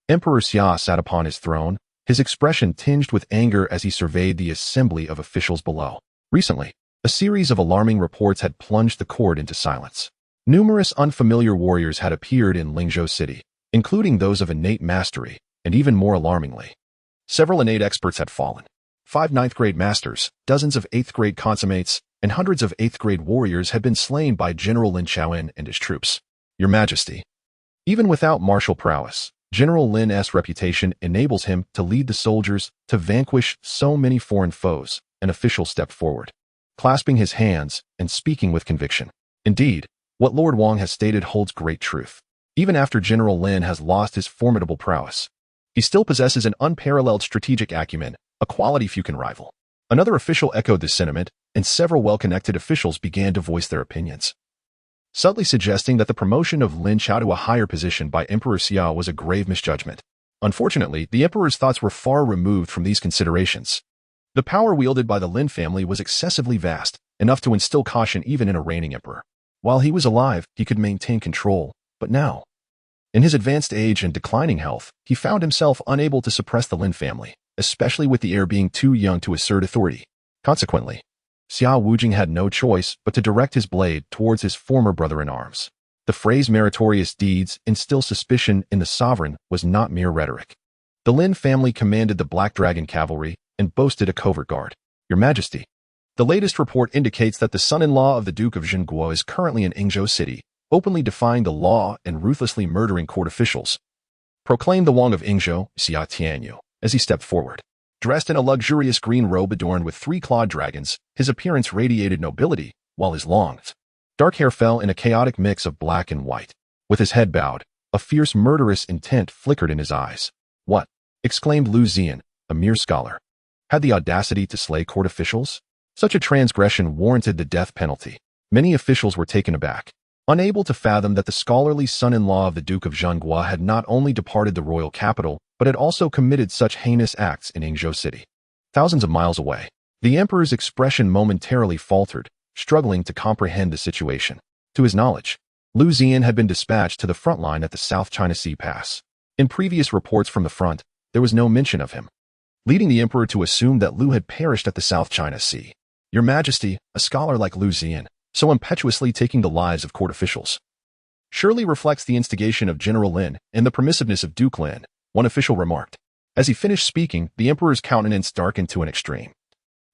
Emperor Xia sat upon his throne, his expression tinged with anger as he surveyed the assembly of officials below. Recently, a series of alarming reports had plunged the court into silence. Numerous unfamiliar warriors had appeared in Yingzhou City, including those of innate mastery, and even more alarmingly, several innate experts had fallen. 5 ninth-grade masters, dozens of 8th-grade consummates, and hundreds of 8th-grade warriors had been slain by General Lin Chaoen and his troops. Your Majesty. Even without martial prowess, General Lin's reputation enables him to lead the soldiers to vanquish so many foreign foes. An official stepped forward, clasping his hands and speaking with conviction. Indeed, what Lord Wang has stated holds great truth. Even after General Lin has lost his formidable prowess, he still possesses an unparalleled strategic acumen, a quality few can rival. Another official echoed this sentiment, and several well-connected officials began to voice their opinions, subtly suggesting that the promotion of Lin Chao to a higher position by Emperor Xia was a grave misjudgment. Unfortunately, the emperor's thoughts were far removed from these considerations. The power wielded by the Lin family was excessively vast, enough to instill caution even in a reigning emperor. While he was alive, he could maintain control, but now, In his advanced age and declining health, he found himself unable to suppress the Lin family, especially with the heir being too young to assert authority. Consequently, Xia Wujing had no choice but to direct his blade towards his former brother-in-arms. The phrase meritorious deeds instill suspicion in the sovereign was not mere rhetoric. The Lin family commanded the Black Dragon cavalry and boasted a covert guard. Your Majesty, the latest report indicates that the son-in-law of the Duke of Zhenguo is currently in Yingzhou City, openly defying the law and ruthlessly murdering court officials, proclaimed the Wang of Yingzhou, Xia Tianyu, as he stepped forward. Dressed in a luxurious green robe adorned with 3 clawed dragons, his appearance radiated nobility, while his long, dark hair fell in a chaotic mix of black and white. With his head bowed, a fierce murderous intent flickered in his eyes. What? Exclaimed Liu Ziyan, a mere scholar. Had the audacity to slay court officials? Such a transgression warranted the death penalty. Many officials were taken aback, unable to fathom that the scholarly son-in-law of the Duke of Zhenguo had not only departed the royal capital, but had also committed such heinous acts in Yingzhou City. Thousands of miles away, the emperor's expression momentarily faltered, struggling to comprehend the situation. To his knowledge, Liu Ziyan had been dispatched to the front line at the South China Sea Pass. In previous reports from the front, there was no mention of him, leading the emperor to assume that Liu had perished at the South China Sea. Your Majesty, a scholar like Liu Ziyan, so impetuously taking the lives of court officials, surely reflects the instigation of General Lin and the permissiveness of Duke Lin, one official remarked. As he finished speaking, the emperor's countenance darkened to an extreme,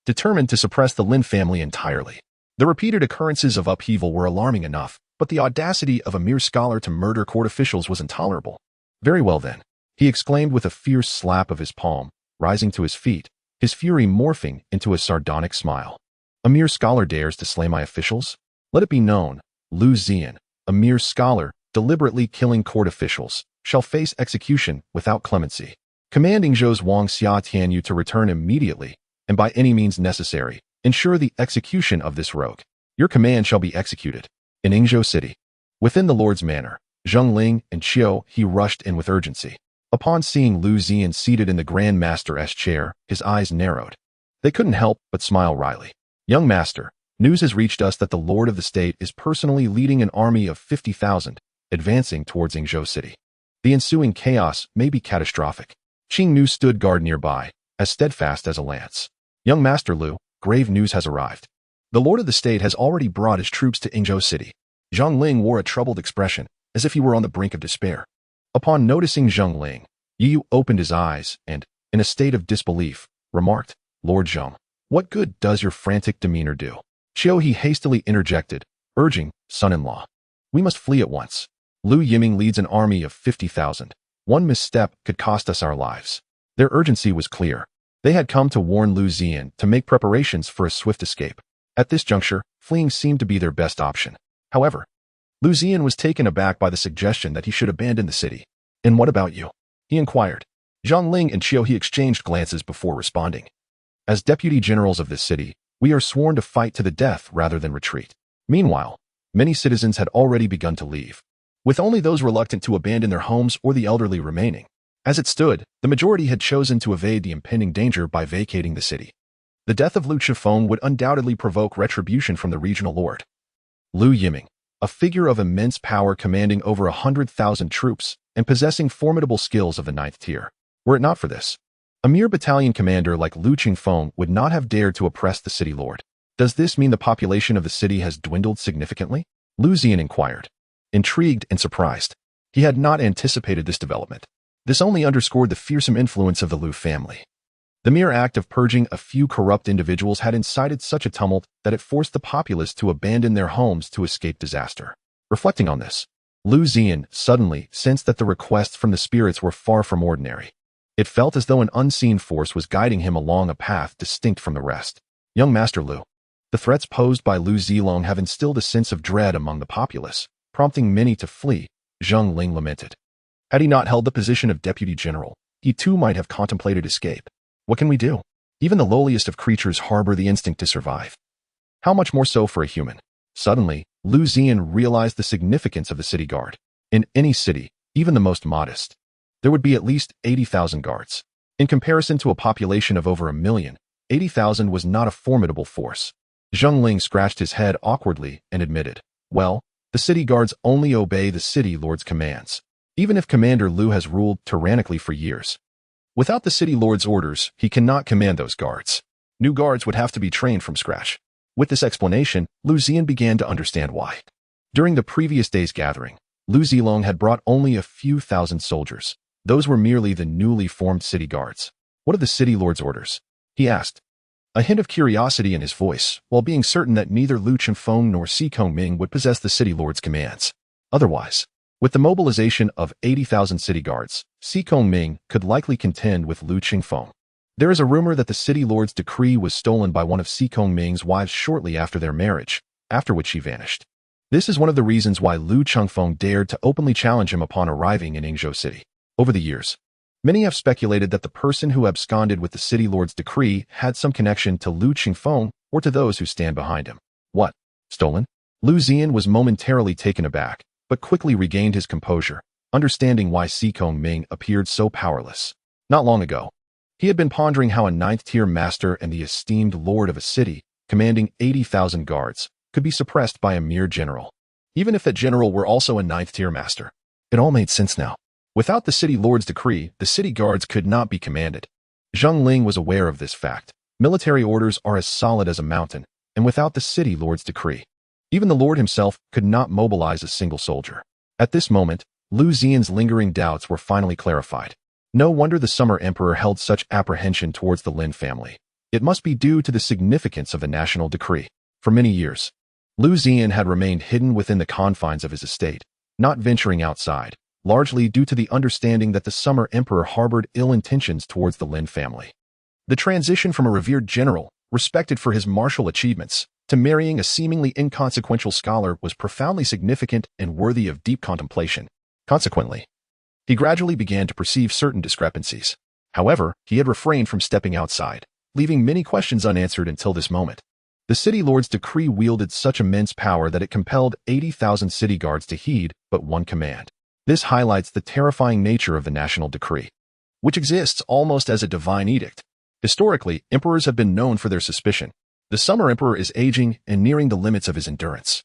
determined to suppress the Lin family entirely. The repeated occurrences of upheaval were alarming enough, but the audacity of a mere scholar to murder court officials was intolerable. Very well then, he exclaimed with a fierce slap of his palm, rising to his feet, his fury morphing into a sardonic smile. A mere scholar dares to slay my officials? Let it be known, Liu Ziyan, a mere scholar, deliberately killing court officials, shall face execution without clemency. Commanding Yingzhou's Wang Xia Tianyu to return immediately, and by any means necessary, ensure the execution of this rogue. Your command shall be executed. In Yingzhou City, within the Lord's manor, Zheng Ling and Qiu he rushed in with urgency. Upon seeing Liu Ziyan seated in the Grand Master's chair, his eyes narrowed. They couldn't help but smile wryly. Young Master, news has reached us that the Lord of the State is personally leading an army of 50,000, advancing towards Yingzhou City. The ensuing chaos may be catastrophic. Qing Nu stood guard nearby, as steadfast as a lance. Young Master Liu, grave news has arrived. The Lord of the State has already brought his troops to Yingzhou City. Zheng Ling wore a troubled expression, as if he were on the brink of despair. Upon noticing Zheng Ling, Yu opened his eyes and, in a state of disbelief, remarked, Lord Zheng, what good does your frantic demeanor do? Qiu he hastily interjected, urging, son-in-law, we must flee at once. Liu Yiming leads an army of 50,000. One misstep could cost us our lives. Their urgency was clear. They had come to warn Liu Ziyan to make preparations for a swift escape. At this juncture, fleeing seemed to be their best option. However, Liu Ziyan was taken aback by the suggestion that he should abandon the city. And what about you? He inquired. Zheng Ling and Qiu he exchanged glances before responding. As deputy generals of this city, we are sworn to fight to the death rather than retreat. Meanwhile, many citizens had already begun to leave, with only those reluctant to abandon their homes or the elderly remaining. As it stood, the majority had chosen to evade the impending danger by vacating the city. The death of Liu Chifeng would undoubtedly provoke retribution from the regional lord. Liu Yiming, a figure of immense power commanding over 100,000 troops and possessing formidable skills of the 9th tier. Were it not for this, a mere battalion commander like Liu Qingfeng would not have dared to oppress the city lord. Does this mean the population of the city has dwindled significantly? Liu Ziyan inquired, intrigued and surprised. He had not anticipated this development. This only underscored the fearsome influence of the Liu family. The mere act of purging a few corrupt individuals had incited such a tumult that it forced the populace to abandon their homes to escape disaster. Reflecting on this, Liu Ziyan suddenly sensed that the requests from the spirits were far from ordinary. It felt as though an unseen force was guiding him along a path distinct from the rest. Young Master Liu, the threats posed by Liu Zilong have instilled a sense of dread among the populace, prompting many to flee, Zheng Ling lamented. Had he not held the position of deputy general, he too might have contemplated escape. What can we do? Even the lowliest of creatures harbor the instinct to survive. How much more so for a human? Suddenly, Liu Ziyan realized the significance of the city guard. In any city, even the most modest, there would be at least 80,000 guards. In comparison to a population of over 1 million, 80,000 was not a formidable force. Zheng Ling scratched his head awkwardly and admitted, well, the city guards only obey the city lord's commands. even if Commander Liu has ruled tyrannically for years. Without the city lord's orders, he cannot command those guards. New guards would have to be trained from scratch. With this explanation, Liu Ziyan began to understand why. During the previous day's gathering, Liu Zilong had brought only a few thousand soldiers. Those were merely the newly formed city guards. What are the city lord's orders? He asked, a hint of curiosity in his voice, while being certain that neither Liu Chenfeng nor Si Kongming would possess the city lord's commands. Otherwise, with the mobilization of 80,000 city guards, Si Kongming could likely contend with Liu Chenfeng. There is a rumor that the city lord's decree was stolen by one of Si Kongming's wives shortly after their marriage, after which she vanished. This is one of the reasons why Liu Chenfeng dared to openly challenge him upon arriving in Yingzhou City. Over the years, many have speculated that the person who absconded with the city lord's decree had some connection to Liu Chenfeng or to those who stand behind him. What? Stolen? Liu Ziyan was momentarily taken aback, but quickly regained his composure, understanding why Si Kongming appeared so powerless. Not long ago, he had been pondering how a ninth-tier master and the esteemed lord of a city, commanding 80,000 guards, could be suppressed by a mere general. Even if that general were also a ninth-tier master. It all made sense now. Without the city lord's decree, the city guards could not be commanded. Zheng Ling was aware of this fact. Military orders are as solid as a mountain, and without the city lord's decree, even the lord himself could not mobilize a single soldier. At this moment, Liu Ziyan's lingering doubts were finally clarified. No wonder the Summer Emperor held such apprehension towards the Lin family. It must be due to the significance of the national decree. For many years, Liu Ziyan had remained hidden within the confines of his estate, not venturing outside, largely due to the understanding that the Summer Emperor harbored ill intentions towards the Lin family. The transition from a revered general, respected for his martial achievements, to marrying a seemingly inconsequential scholar was profoundly significant and worthy of deep contemplation. Consequently, he gradually began to perceive certain discrepancies. However, he had refrained from stepping outside, leaving many questions unanswered until this moment. The city lord's decree wielded such immense power that it compelled 80,000 city guards to heed but one command. This highlights the terrifying nature of the national decree, which exists almost as a divine edict. Historically, emperors have been known for their suspicion. The Summer Emperor is aging and nearing the limits of his endurance,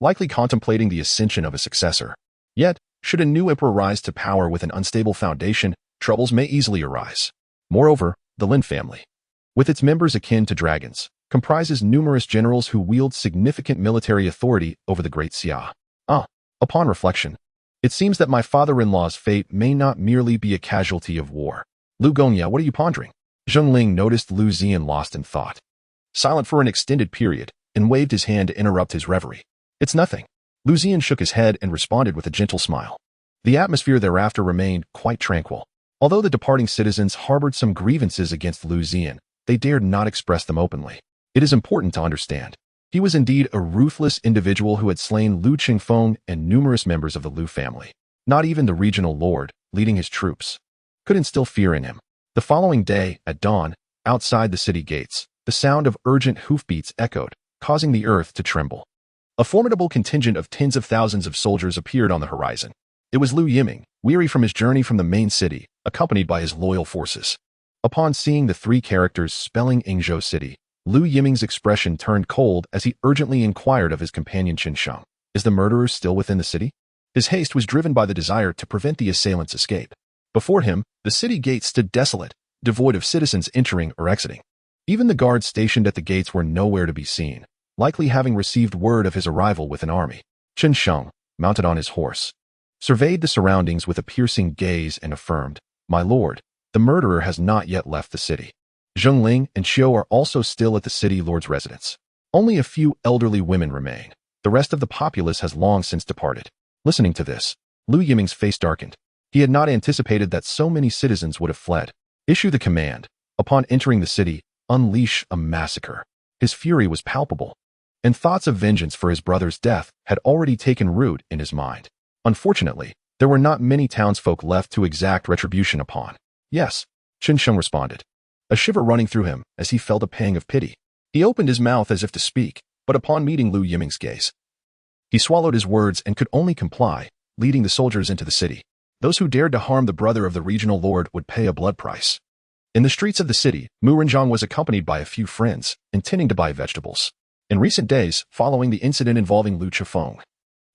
likely contemplating the ascension of a successor. Yet, should a new emperor rise to power with an unstable foundation, troubles may easily arise. Moreover, the Lin family, with its members akin to dragons, comprises numerous generals who wield significant military authority over the Great Xia. Upon reflection, it seems that my father-in-law's fate may not merely be a casualty of war. Liu Gongya, what are you pondering? Zheng Ling noticed Liu Ziyan lost in thought, silent for an extended period, and waved his hand to interrupt his reverie. It's nothing. Liu Ziyan shook his head and responded with a gentle smile. The atmosphere thereafter remained quite tranquil. Although the departing citizens harbored some grievances against Liu Ziyan, they dared not express them openly. It is important to understand. He was indeed a ruthless individual who had slain Liu Chenfeng and numerous members of the Liu family. Not even the regional lord, leading his troops, could instill fear in him. The following day, at dawn, outside the city gates, the sound of urgent hoofbeats echoed, causing the earth to tremble. A formidable contingent of tens of thousands of soldiers appeared on the horizon. It was Liu Yiming, weary from his journey from the main city, accompanied by his loyal forces. Upon seeing the three characters spelling Yingzhou City, Liu Yiming's expression turned cold as he urgently inquired of his companion Qin Sheng. Is the murderer still within the city? His haste was driven by the desire to prevent the assailants' escape. Before him, the city gates stood desolate, devoid of citizens entering or exiting. Even the guards stationed at the gates were nowhere to be seen, likely having received word of his arrival with an army. Qin Sheng, mounted on his horse, surveyed the surroundings with a piercing gaze and affirmed, "My lord, the murderer has not yet left the city." Zheng Ling and Xiu are also still at the city lord's residence. Only a few elderly women remain. The rest of the populace has long since departed. Listening to this, Liu Yiming's face darkened. He had not anticipated that so many citizens would have fled. Issue the command. Upon entering the city, unleash a massacre. His fury was palpable, and thoughts of vengeance for his brother's death had already taken root in his mind. Unfortunately, there were not many townsfolk left to exact retribution upon. Yes, Qin Sheng responded, a shiver running through him as he felt a pang of pity. He opened his mouth as if to speak, but upon meeting Liu Yiming's gaze, he swallowed his words and could only comply, leading the soldiers into the city. Those who dared to harm the brother of the regional lord would pay a blood price. In the streets of the city, Mu Renjiang was accompanied by a few friends, intending to buy vegetables. In recent days, following the incident involving Liu Chenfeng,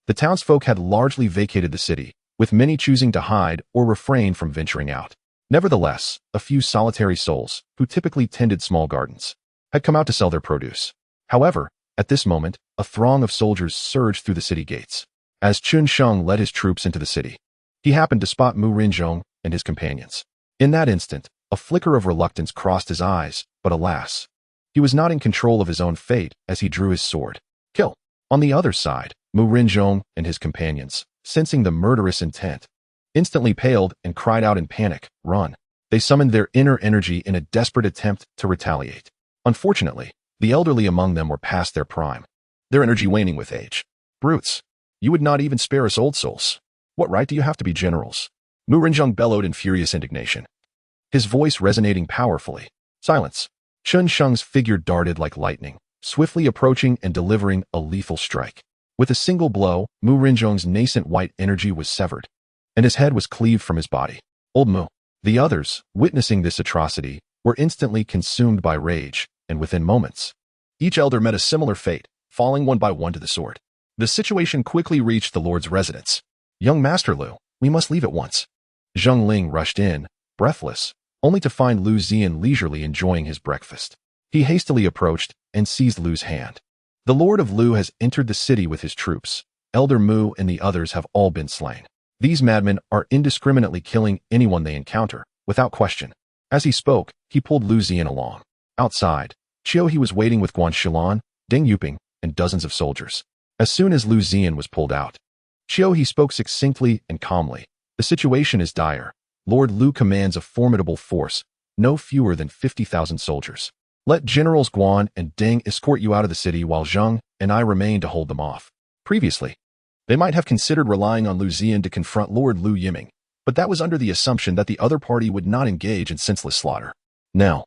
the townsfolk had largely vacated the city, with many choosing to hide or refrain from venturing out. Nevertheless, a few solitary souls, who typically tended small gardens, had come out to sell their produce. However, at this moment, a throng of soldiers surged through the city gates. As Chun Sheng led his troops into the city, he happened to spot Mu Rinzhong and his companions. In that instant, a flicker of reluctance crossed his eyes, but alas, he was not in control of his own fate as he drew his sword. Kill! On the other side, Mu Rinzhong and his companions, sensing the murderous intent, instantly paled and cried out in panic, "Run!" They summoned their inner energy in a desperate attempt to retaliate. Unfortunately, the elderly among them were past their prime, their energy waning with age. "Brutes! You would not even spare us old souls. What right do you have to be generals?" Mu Rinzhong bellowed in furious indignation, his voice resonating powerfully. "Silence!" Chun Sheng's figure darted like lightning, swiftly approaching and delivering a lethal strike. With a single blow, Mu Rinzhong's nascent white energy was severed, and his head was cleaved from his body. Old Mu. The others, witnessing this atrocity, were instantly consumed by rage, and within moments, each elder met a similar fate, falling one by one to the sword. The situation quickly reached the Lord's residence. "Young Master Liu, we must leave at once." Zheng Ling rushed in, breathless, only to find Liu Ziyan leisurely enjoying his breakfast. He hastily approached and seized Liu's hand. "The Lord of Liu has entered the city with his troops. Elder Mu and the others have all been slain. These madmen are indiscriminately killing anyone they encounter, without question." As he spoke, he pulled Liu Ziyan along. Outside, He was waiting with Guan Shilan, Deng Yuping, and dozens of soldiers. As soon as Liu Ziyan was pulled out, He spoke succinctly and calmly. "The situation is dire. Lord Liu commands a formidable force, no fewer than 50,000 soldiers. Let Generals Guan and Deng escort you out of the city while Zheng and I remain to hold them off." Previously, they might have considered relying on Liu Ziyan to confront Lord Liu Yiming, but that was under the assumption that the other party would not engage in senseless slaughter. Now,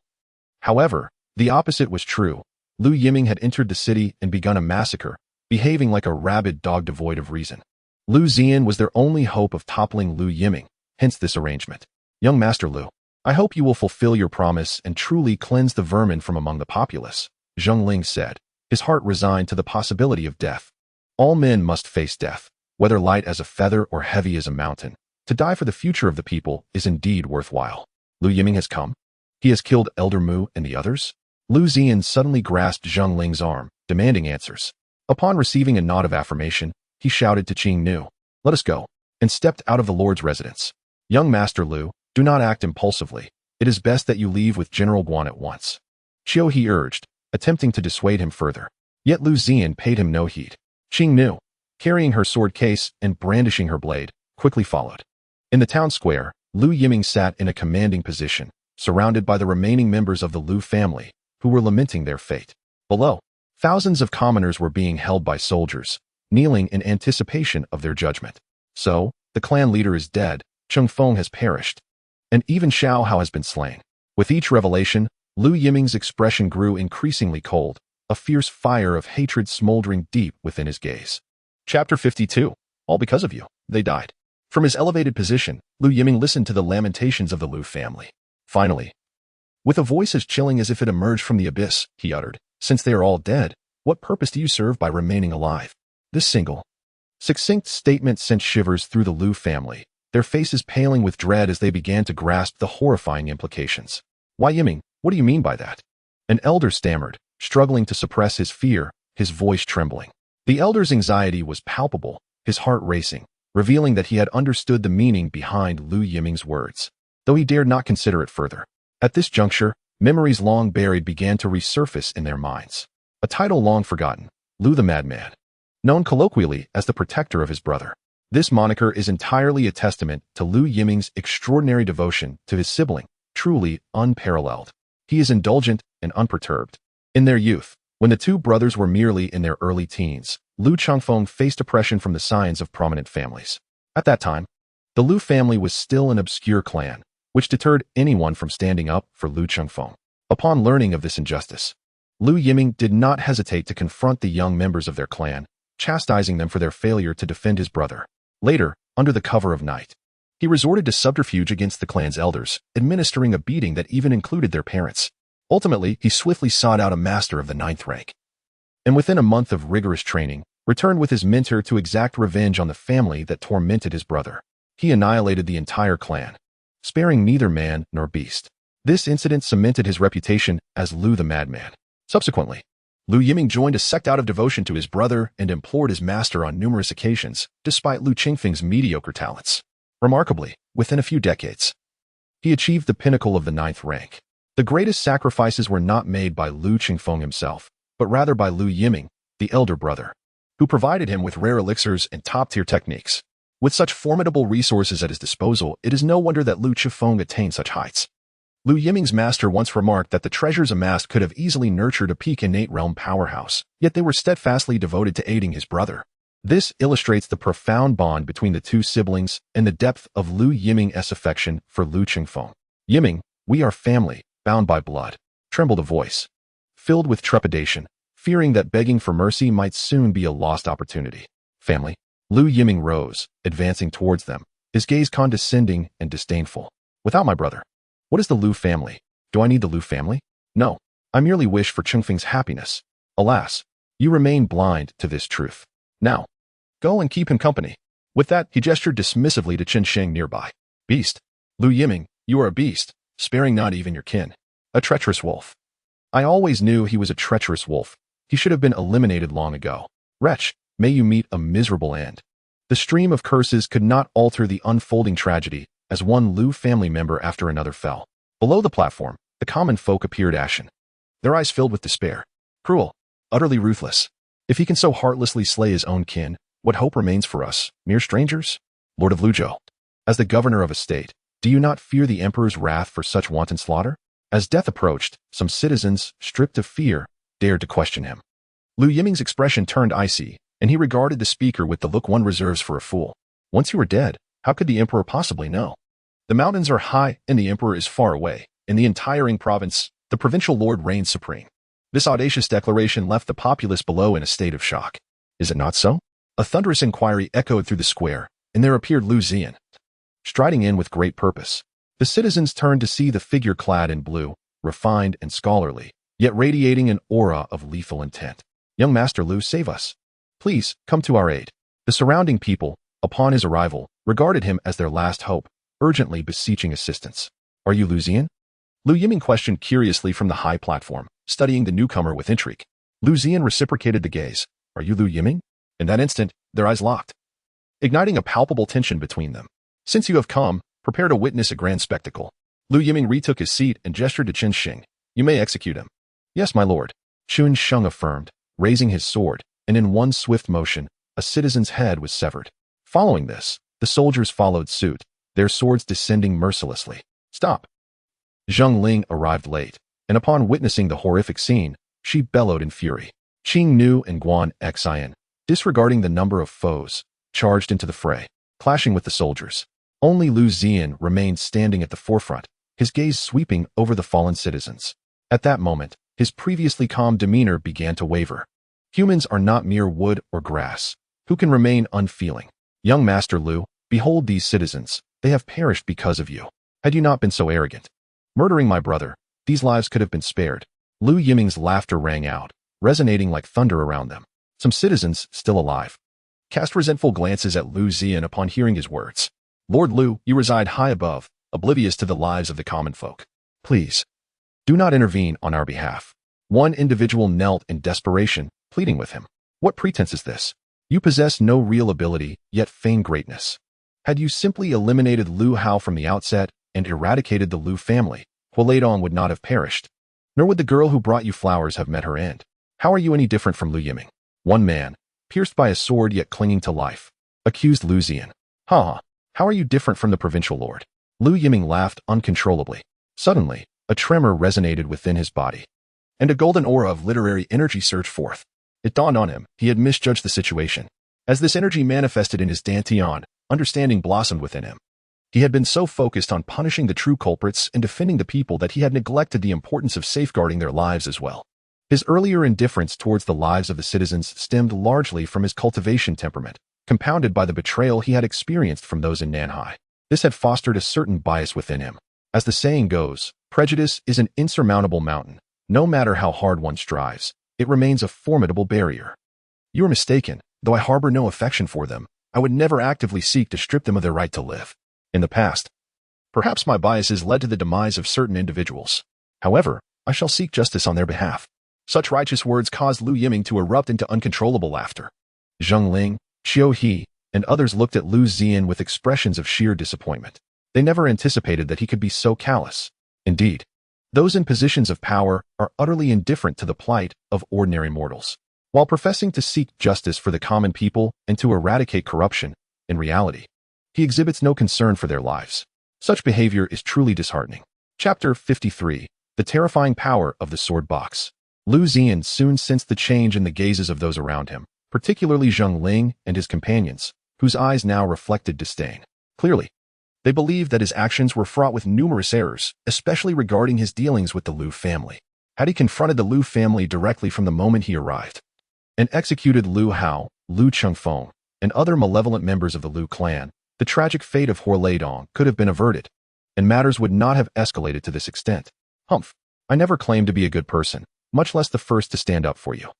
however, the opposite was true. Liu Yiming had entered the city and begun a massacre, behaving like a rabid dog devoid of reason. Liu Ziyan was their only hope of toppling Liu Yiming, hence this arrangement. "Young Master Liu, I hope you will fulfill your promise and truly cleanse the vermin from among the populace," Zheng Ling said, his heart resigned to the possibility of death. All men must face death, whether light as a feather or heavy as a mountain. To die for the future of the people is indeed worthwhile. Liu Yiming has come. He has killed Elder Mu and the others? Liu Ziyan suddenly grasped Zheng Ling's arm, demanding answers. Upon receiving a nod of affirmation, he shouted to Qing Nu, "Let us go," and stepped out of the Lord's residence. "Young Master Liu, do not act impulsively. It is best that you leave with General Guan at once," he urged, attempting to dissuade him further. Yet Liu Ziyan paid him no heed. Qing Nu, carrying her sword case and brandishing her blade, quickly followed. In the town square, Liu Yiming sat in a commanding position, surrounded by the remaining members of the Liu family, who were lamenting their fate. Below, thousands of commoners were being held by soldiers, kneeling in anticipation of their judgment. So, the clan leader is dead, Cheng Feng has perished, and even Xiao Hao has been slain. With each revelation, Liu Yiming's expression grew increasingly cold, a fierce fire of hatred smoldering deep within his gaze. Chapter 52. All because of you, they died. From his elevated position, Liu Yiming listened to the lamentations of the Liu family. Finally, with a voice as chilling as if it emerged from the abyss, he uttered, "Since they are all dead, what purpose do you serve by remaining alive?" This single, succinct statement sent shivers through the Liu family, their faces paling with dread as they began to grasp the horrifying implications. "Why, Yiming, what do you mean by that?" An elder stammered, struggling to suppress his fear, his voice trembling. The elder's anxiety was palpable, his heart racing, revealing that he had understood the meaning behind Liu Yiming's words, though he dared not consider it further. At this juncture, memories long buried began to resurface in their minds. A title long forgotten, Liu the Madman, known colloquially as the protector of his brother. This moniker is entirely a testament to Liu Yiming's extraordinary devotion to his sibling, truly unparalleled. He is indulgent and unperturbed. In their youth, when the two brothers were merely in their early teens, Liu Changfeng faced oppression from the scions of prominent families. At that time, the Liu family was still an obscure clan, which deterred anyone from standing up for Liu Changfeng. Upon learning of this injustice, Liu Yiming did not hesitate to confront the young members of their clan, chastising them for their failure to defend his brother. Later, under the cover of night, he resorted to subterfuge against the clan's elders, administering a beating that even included their parents. Ultimately, he swiftly sought out a master of the 9th rank, and within a month of rigorous training, returned with his mentor to exact revenge on the family that tormented his brother. He annihilated the entire clan, sparing neither man nor beast. This incident cemented his reputation as Liu the Madman. Subsequently, Liu Yiming joined a sect out of devotion to his brother and implored his master on numerous occasions, despite Liu Qingfeng's mediocre talents. Remarkably, within a few decades, he achieved the pinnacle of the 9th rank. The greatest sacrifices were not made by Liu Qingfeng himself, but rather by Liu Yiming, the elder brother, who provided him with rare elixirs and top-tier techniques. With such formidable resources at his disposal, it is no wonder that Liu Qingfeng attained such heights. Liu Yiming's master once remarked that the treasures amassed could have easily nurtured a peak innate realm powerhouse, yet they were steadfastly devoted to aiding his brother. This illustrates the profound bond between the two siblings and the depth of Liu Yiming's affection for Liu Qingfeng. "Yiming, we are family, bound by blood," trembled a voice, filled with trepidation, fearing that begging for mercy might soon be a lost opportunity. "Family?" Liu Yiming rose, advancing towards them, his gaze condescending and disdainful. "Without my brother, what is the Liu family? Do I need the Liu family? No, I merely wish for Qingfeng's happiness. Alas, you remain blind to this truth. Now, go and keep him company." With that, he gestured dismissively to Qin Sheng nearby. "Beast, Liu Yiming, you are a beast, sparing not even your kin. A treacherous wolf. I always knew he was a treacherous wolf. He should have been eliminated long ago. Wretch, may you meet a miserable end." The stream of curses could not alter the unfolding tragedy as one Liu family member after another fell. Below the platform, the common folk appeared ashen, their eyes filled with despair. Cruel, utterly ruthless. If he can so heartlessly slay his own kin, what hope remains for us, mere strangers? Lord of Luzhou, as the governor of a state, do you not fear the emperor's wrath for such wanton slaughter? As death approached, some citizens, stripped of fear, dared to question him. Liu Yiming's expression turned icy, and he regarded the speaker with the look one reserves for a fool. Once you are dead, how could the emperor possibly know? The mountains are high and the emperor is far away. In the entire Ying province, the provincial lord reigns supreme. This audacious declaration left the populace below in a state of shock. Is it not so? A thunderous inquiry echoed through the square, and there appeared Liu Ziyan, striding in with great purpose. The citizens turned to see the figure clad in blue, refined and scholarly, yet radiating an aura of lethal intent. "Young Master Liu, save us. Please, come to our aid." The surrounding people, upon his arrival, regarded him as their last hope, urgently beseeching assistance. "Are you Liu Ziyan?" Liu Yiming questioned curiously from the high platform, studying the newcomer with intrigue. Liu Ziyan reciprocated the gaze. "Are you Liu Yiming?" In that instant, their eyes locked, igniting a palpable tension between them. "Since you have come, prepare to witness a grand spectacle." Liu Yiming retook his seat and gestured to Qin Sheng. "You may execute him." "Yes, my lord," Qin Sheng affirmed, raising his sword, and in one swift motion, a citizen's head was severed. Following this, the soldiers followed suit, their swords descending mercilessly. "Stop!" Zheng Ling arrived late, and upon witnessing the horrific scene, she bellowed in fury. Qing Nu and Guan Xian, disregarding the number of foes, charged into the fray, clashing with the soldiers. Only Liu Ziyan remained standing at the forefront, his gaze sweeping over the fallen citizens. At that moment, his previously calm demeanor began to waver. Humans are not mere wood or grass. Who can remain unfeeling? "Young Master Liu, behold these citizens. They have perished because of you. Had you not been so arrogant, murdering my brother, these lives could have been spared." Liu Yiming's laughter rang out, resonating like thunder around them. Some citizens, still alive, cast resentful glances at Liu Ziyan upon hearing his words. "Lord Liu, you reside high above, oblivious to the lives of the common folk. Please, do not intervene on our behalf." One individual knelt in desperation, pleading with him. "What pretense is this? You possess no real ability, yet feign greatness. Had you simply eliminated Liu Hao from the outset and eradicated the Liu family, Hualedong would not have perished, nor would the girl who brought you flowers have met her end. How are you any different from Liu Yiming?" One man, pierced by a sword yet clinging to life, accused Liu Ziyan. "Ha! How are you different from the provincial lord?" Liu Yiming laughed uncontrollably. Suddenly, a tremor resonated within his body, and a golden aura of literary energy surged forth. It dawned on him he had misjudged the situation. As this energy manifested in his dantian, understanding blossomed within him. He had been so focused on punishing the true culprits and defending the people that he had neglected the importance of safeguarding their lives as well. His earlier indifference towards the lives of the citizens stemmed largely from his cultivation temperament, compounded by the betrayal he had experienced from those in Nanhai. This had fostered a certain bias within him. As the saying goes, prejudice is an insurmountable mountain. No matter how hard one strives, it remains a formidable barrier. "You are mistaken, though I harbor no affection for them. I would never actively seek to strip them of their right to live. In the past, perhaps my biases led to the demise of certain individuals. However, I shall seek justice on their behalf. Such righteous words caused Liu Yiming to erupt into uncontrollable laughter. Zheng Ling, Xiao He, and others looked at Liu Ziyan with expressions of sheer disappointment. They never anticipated that he could be so callous. Indeed, those in positions of power are utterly indifferent to the plight of ordinary mortals. While professing to seek justice for the common people and to eradicate corruption, in reality, he exhibits no concern for their lives. Such behavior is truly disheartening. Chapter 53. The Terrifying Power of the Sword Box. Liu Ziyan soon sensed the change in the gazes of those around him, particularly Zheng Ling and his companions, whose eyes now reflected disdain. Clearly, they believed that his actions were fraught with numerous errors, especially regarding his dealings with the Liu family. Had he confronted the Liu family directly from the moment he arrived, and executed Liu Hao, Liu Chengfeng, and other malevolent members of the Liu clan, the tragic fate of Huo could have been averted, and matters would not have escalated to this extent. Humph. I never claimed to be a good person, much less the first to stand up for you.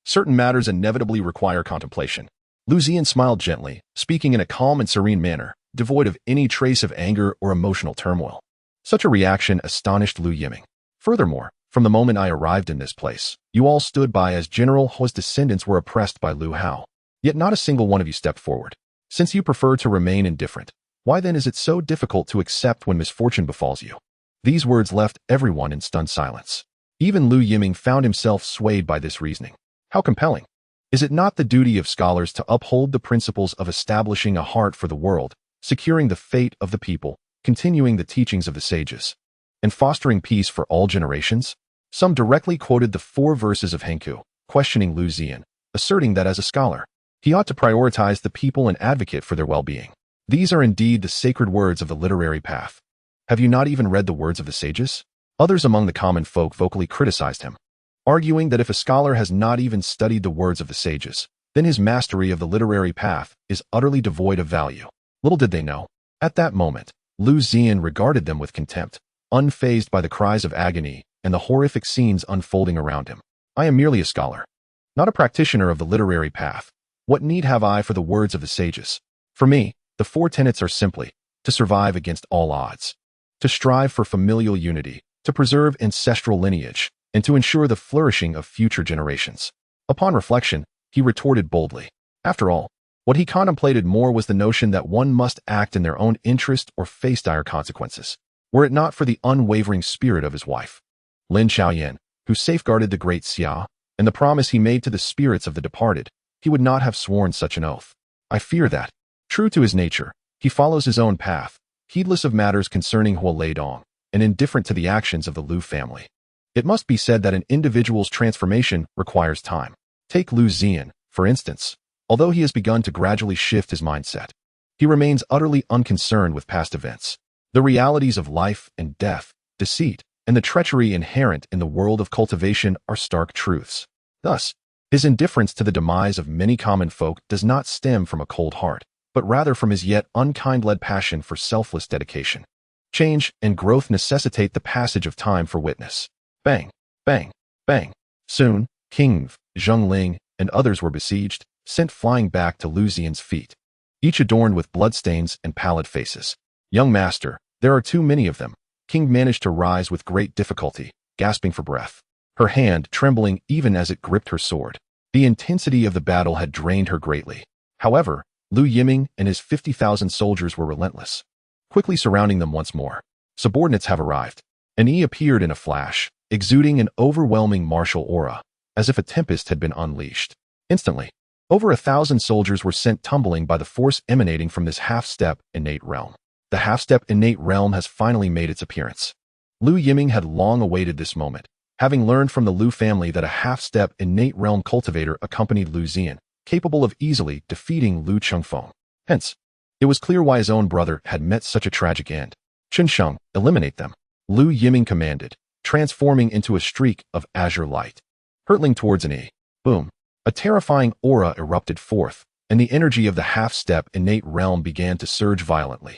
Certain matters inevitably require contemplation. Liu Ziyan smiled gently, speaking in a calm and serene manner, devoid of any trace of anger or emotional turmoil. Such a reaction astonished Liu Yiming. Furthermore, from the moment I arrived in this place, you all stood by as General Huo's descendants were oppressed by Liu Hao. Yet not a single one of you stepped forward. Since you prefer to remain indifferent, why then is it so difficult to accept when misfortune befalls you? These words left everyone in stunned silence. Even Liu Yiming found himself swayed by this reasoning. How compelling! Is it not the duty of scholars to uphold the principles of establishing a heart for the world, securing the fate of the people, continuing the teachings of the sages, and fostering peace for all generations? Some directly quoted the 4 verses of Henku, questioning Liu Ziyan, asserting that as a scholar, he ought to prioritize the people and advocate for their well-being. These are indeed the sacred words of the literary path. Have you not even read the words of the sages? Others among the common folk vocally criticized him, arguing that if a scholar has not even studied the words of the sages, then his mastery of the literary path is utterly devoid of value. Little did they know, at that moment, Liu Ziyan regarded them with contempt, unfazed by the cries of agony and the horrific scenes unfolding around him. I am merely a scholar, not a practitioner of the literary path. What need have I for the words of the sages? For me, the 4 tenets are simply, to survive against all odds, to strive for familial unity, to preserve ancestral lineage, and to ensure the flourishing of future generations. Upon reflection, he retorted boldly. After all, what he contemplated more was the notion that one must act in their own interest or face dire consequences, were it not for the unwavering spirit of his wife, Lin Xiaoyan, who safeguarded the Great Xia, and the promise he made to the spirits of the departed. He would not have sworn such an oath. I fear that, true to his nature, he follows his own path, heedless of matters concerning Huo and indifferent to the actions of the Liu family. It must be said that an individual's transformation requires time. Take Liu Ziyan, for instance. Although he has begun to gradually shift his mindset, he remains utterly unconcerned with past events. The realities of life and death, deceit, and the treachery inherent in the world of cultivation are stark truths. Thus, his indifference to the demise of many common folk does not stem from a cold heart, but rather from his yet unkind-led passion for selfless dedication. Change and growth necessitate the passage of time for witness. Bang, bang, bang. Soon, King Zheng Ling and others were besieged, sent flying back to Liu Ziyan's feet, each adorned with bloodstains and pallid faces. Young master, there are too many of them. King managed to rise with great difficulty, gasping for breath, her hand trembling even as it gripped her sword. The intensity of the battle had drained her greatly. However, Liu Yiming and his 50,000 soldiers were relentless, quickly surrounding them once more. Subordinates have arrived, and he appeared in a flash, exuding an overwhelming martial aura, as if a tempest had been unleashed. Instantly, over 1,000 soldiers were sent tumbling by the force emanating from this half-step innate realm. The half-step innate realm has finally made its appearance. Liu Yiming had long awaited this moment, having learned from the Liu family that a half-step innate realm cultivator accompanied Liu Ziyan, capable of easily defeating Liu Chengfeng. Hence, it was clear why his own brother had met such a tragic end. Chunsheng, eliminate them, Liu Yiming commanded, transforming into a streak of azure light. Hurtling towards an E. Boom. A terrifying aura erupted forth, and the energy of the half-step innate realm began to surge violently.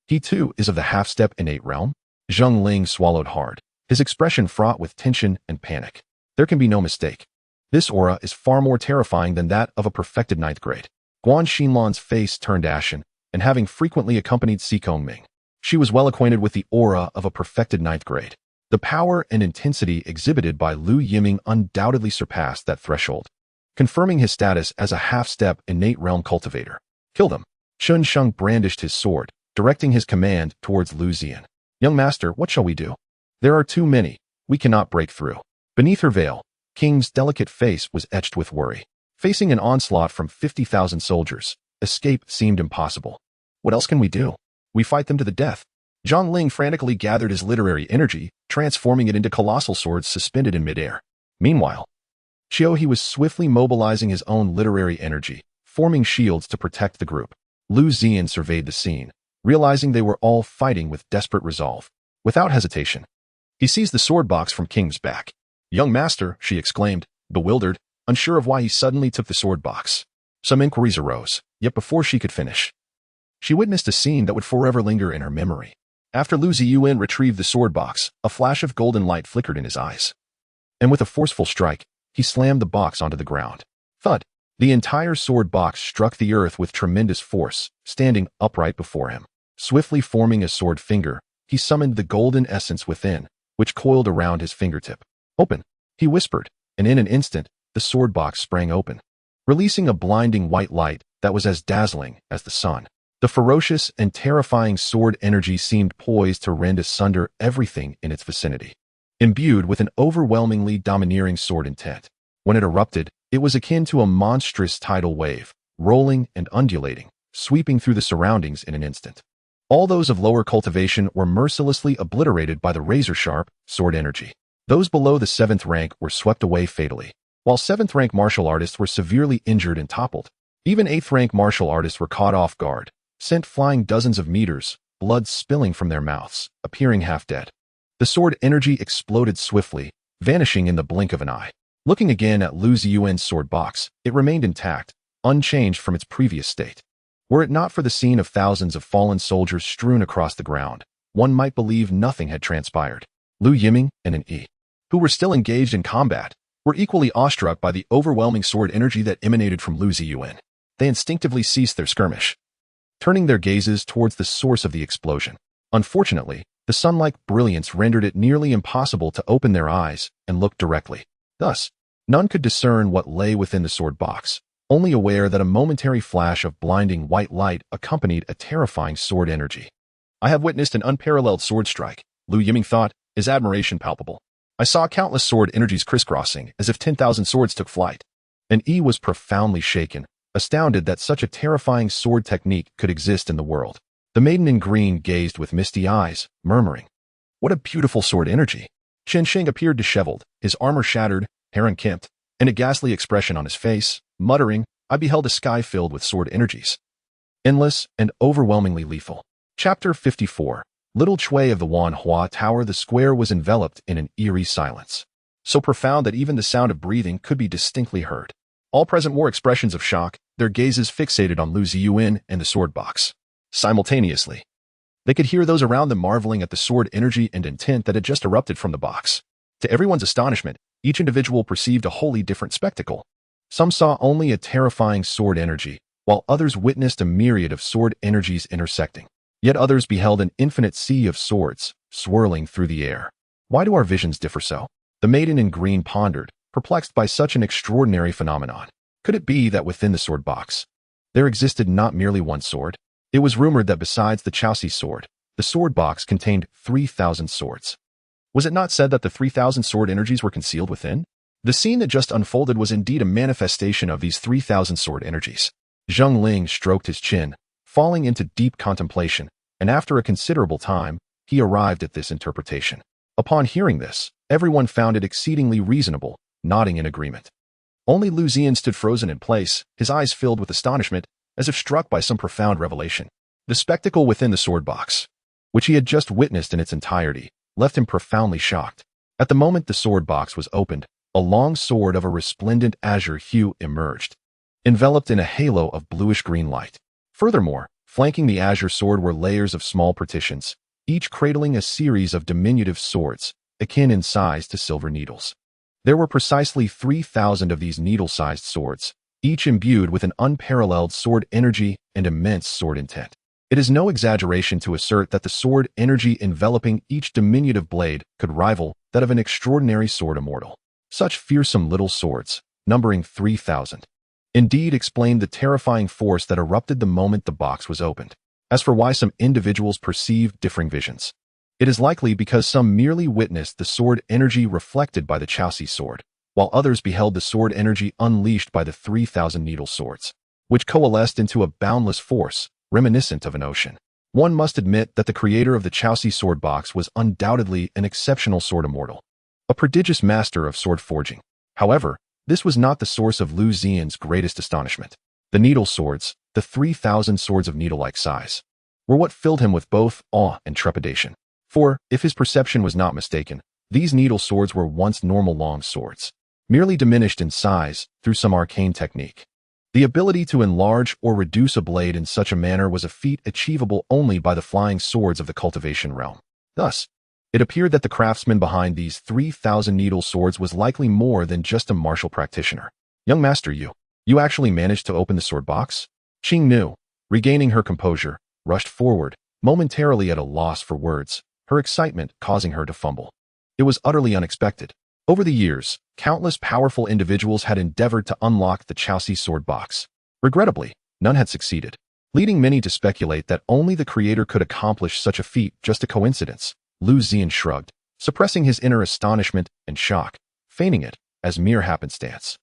He too is of the half-step innate realm? Zheng Ling swallowed hard, his expression fraught with tension and panic. There can be no mistake. This aura is far more terrifying than that of a perfected 9th grade. Guan Xinlan's face turned ashen, and having frequently accompanied Si Kongming, she was well acquainted with the aura of a perfected ninth grade. The power and intensity exhibited by Liu Yiming undoubtedly surpassed that threshold, confirming his status as a half-step innate realm cultivator. Kill them. Chun Sheng brandished his sword, directing his command towards Liu Ziyan. Young master, what shall we do? There are too many. We cannot break through. Beneath her veil, King's delicate face was etched with worry. Facing an onslaught from 50,000 soldiers, escape seemed impossible. What else can we do? We fight them to the death. Zhang Ling frantically gathered his literary energy, transforming it into colossal swords suspended in midair. Meanwhile, Qiuhe was swiftly mobilizing his own literary energy, forming shields to protect the group. Liu Ziyan surveyed the scene, realizing they were all fighting with desperate resolve. Without hesitation, he seized the sword box from King's back. Young master, she exclaimed, bewildered, unsure of why he suddenly took the sword box. Some inquiries arose, yet before she could finish, she witnessed a scene that would forever linger in her memory. After Liu Ziyan retrieved the sword box, a flash of golden light flickered in his eyes. And with a forceful strike, he slammed the box onto the ground. Thud! The entire sword box struck the earth with tremendous force, standing upright before him. Swiftly forming a sword finger, he summoned the golden essence within, which coiled around his fingertip. Open, he whispered, and in an instant, the sword box sprang open, releasing a blinding white light that was as dazzling as the sun. The ferocious and terrifying sword energy seemed poised to rend asunder everything in its vicinity, imbued with an overwhelmingly domineering sword intent. When it erupted, it was akin to a monstrous tidal wave, rolling and undulating, sweeping through the surroundings in an instant. All those of lower cultivation were mercilessly obliterated by the razor-sharp sword energy. Those below the 7th rank were swept away fatally, while 7th rank martial artists were severely injured and toppled. Even 8th rank martial artists were caught off guard, sent flying dozens of meters, blood spilling from their mouths, appearing half dead. The sword energy exploded swiftly, vanishing in the blink of an eye. Looking again at Liu Ziyan's sword box, it remained intact, unchanged from its previous state. Were it not for the scene of thousands of fallen soldiers strewn across the ground, one might believe nothing had transpired. Liu Yiming and an E, who were still engaged in combat, were equally awestruck by the overwhelming sword energy that emanated from Liu Ziyan. They instinctively ceased their skirmish, turning their gazes towards the source of the explosion. Unfortunately, the sun-like brilliance rendered it nearly impossible to open their eyes and look directly. Thus, none could discern what lay within the sword box, only aware that a momentary flash of blinding white light accompanied a terrifying sword energy. I have witnessed an unparalleled sword strike, Liu Yiming thought, his admiration palpable. I saw countless sword energies crisscrossing, as if 10,000 swords took flight. And E was profoundly shaken, astounded that such a terrifying sword technique could exist in the world. The maiden in green gazed with misty eyes, murmuring, "What a beautiful sword energy!" Chen Sheng appeared disheveled, his armor shattered, hair unkempt, and a ghastly expression on his face, muttering, "I beheld a sky filled with sword energies. Endless and overwhelmingly lethal." Chapter 54. Little Chui of the Wanhua Tower. The square was enveloped in an eerie silence, so profound that even the sound of breathing could be distinctly heard. All present wore expressions of shock, their gazes fixated on Liu Ziyan and the sword box. Simultaneously, they could hear those around them marveling at the sword energy and intent that had just erupted from the box. To everyone's astonishment, each individual perceived a wholly different spectacle. Some saw only a terrifying sword energy, while others witnessed a myriad of sword energies intersecting. Yet others beheld an infinite sea of swords, swirling through the air. Why do our visions differ so? The maiden in green pondered, perplexed by such an extraordinary phenomenon. Could it be that within the sword box, there existed not merely one sword? It was rumored that besides the Chaosi sword, the sword box contained 3,000 swords. Was it not said that the 3,000 sword energies were concealed within? The scene that just unfolded was indeed a manifestation of these 3,000 sword energies. Zhang Ling stroked his chin, falling into deep contemplation, and after a considerable time, he arrived at this interpretation. Upon hearing this, everyone found it exceedingly reasonable, nodding in agreement. Only Liu Ziyan stood frozen in place, his eyes filled with astonishment, as if struck by some profound revelation. The spectacle within the sword box, which he had just witnessed in its entirety, left him profoundly shocked. At the moment the sword box was opened, a long sword of a resplendent azure hue emerged, enveloped in a halo of bluish-green light. Furthermore, flanking the azure sword were layers of small partitions, each cradling a series of diminutive swords, akin in size to silver needles. There were precisely 3,000 of these needle-sized swords, each imbued with an unparalleled sword energy and immense sword intent. It is no exaggeration to assert that the sword energy enveloping each diminutive blade could rival that of an extraordinary sword immortal. Such fearsome little swords, numbering 3,000, indeed explained the terrifying force that erupted the moment the box was opened. As for why some individuals perceived differing visions, it is likely because some merely witnessed the sword energy reflected by the Chaosi sword, while others beheld the sword energy unleashed by the 3,000 needle swords, which coalesced into a boundless force, reminiscent of an ocean. One must admit that the creator of the Chaosi sword box was undoubtedly an exceptional sword immortal, a prodigious master of sword forging. However, this was not the source of Liu Ziyan's greatest astonishment. The needle swords, the 3,000 swords of needle-like size, were what filled him with both awe and trepidation. For, if his perception was not mistaken, these needle swords were once normal long swords, merely diminished in size through some arcane technique. The ability to enlarge or reduce a blade in such a manner was a feat achievable only by the flying swords of the cultivation realm. Thus, it appeared that the craftsman behind these 3,000 needle swords was likely more than just a martial practitioner. Young master, you actually managed to open the sword box? Qing Nu, regaining her composure, rushed forward, momentarily at a loss for words, her excitement causing her to fumble. It was utterly unexpected. Over the years, countless powerful individuals had endeavored to unlock the Chaosi sword box. Regrettably, none had succeeded, leading many to speculate that only the creator could accomplish such a feat. Just a coincidence. Liu Ziyan shrugged, suppressing his inner astonishment and shock, feigning it as mere happenstance.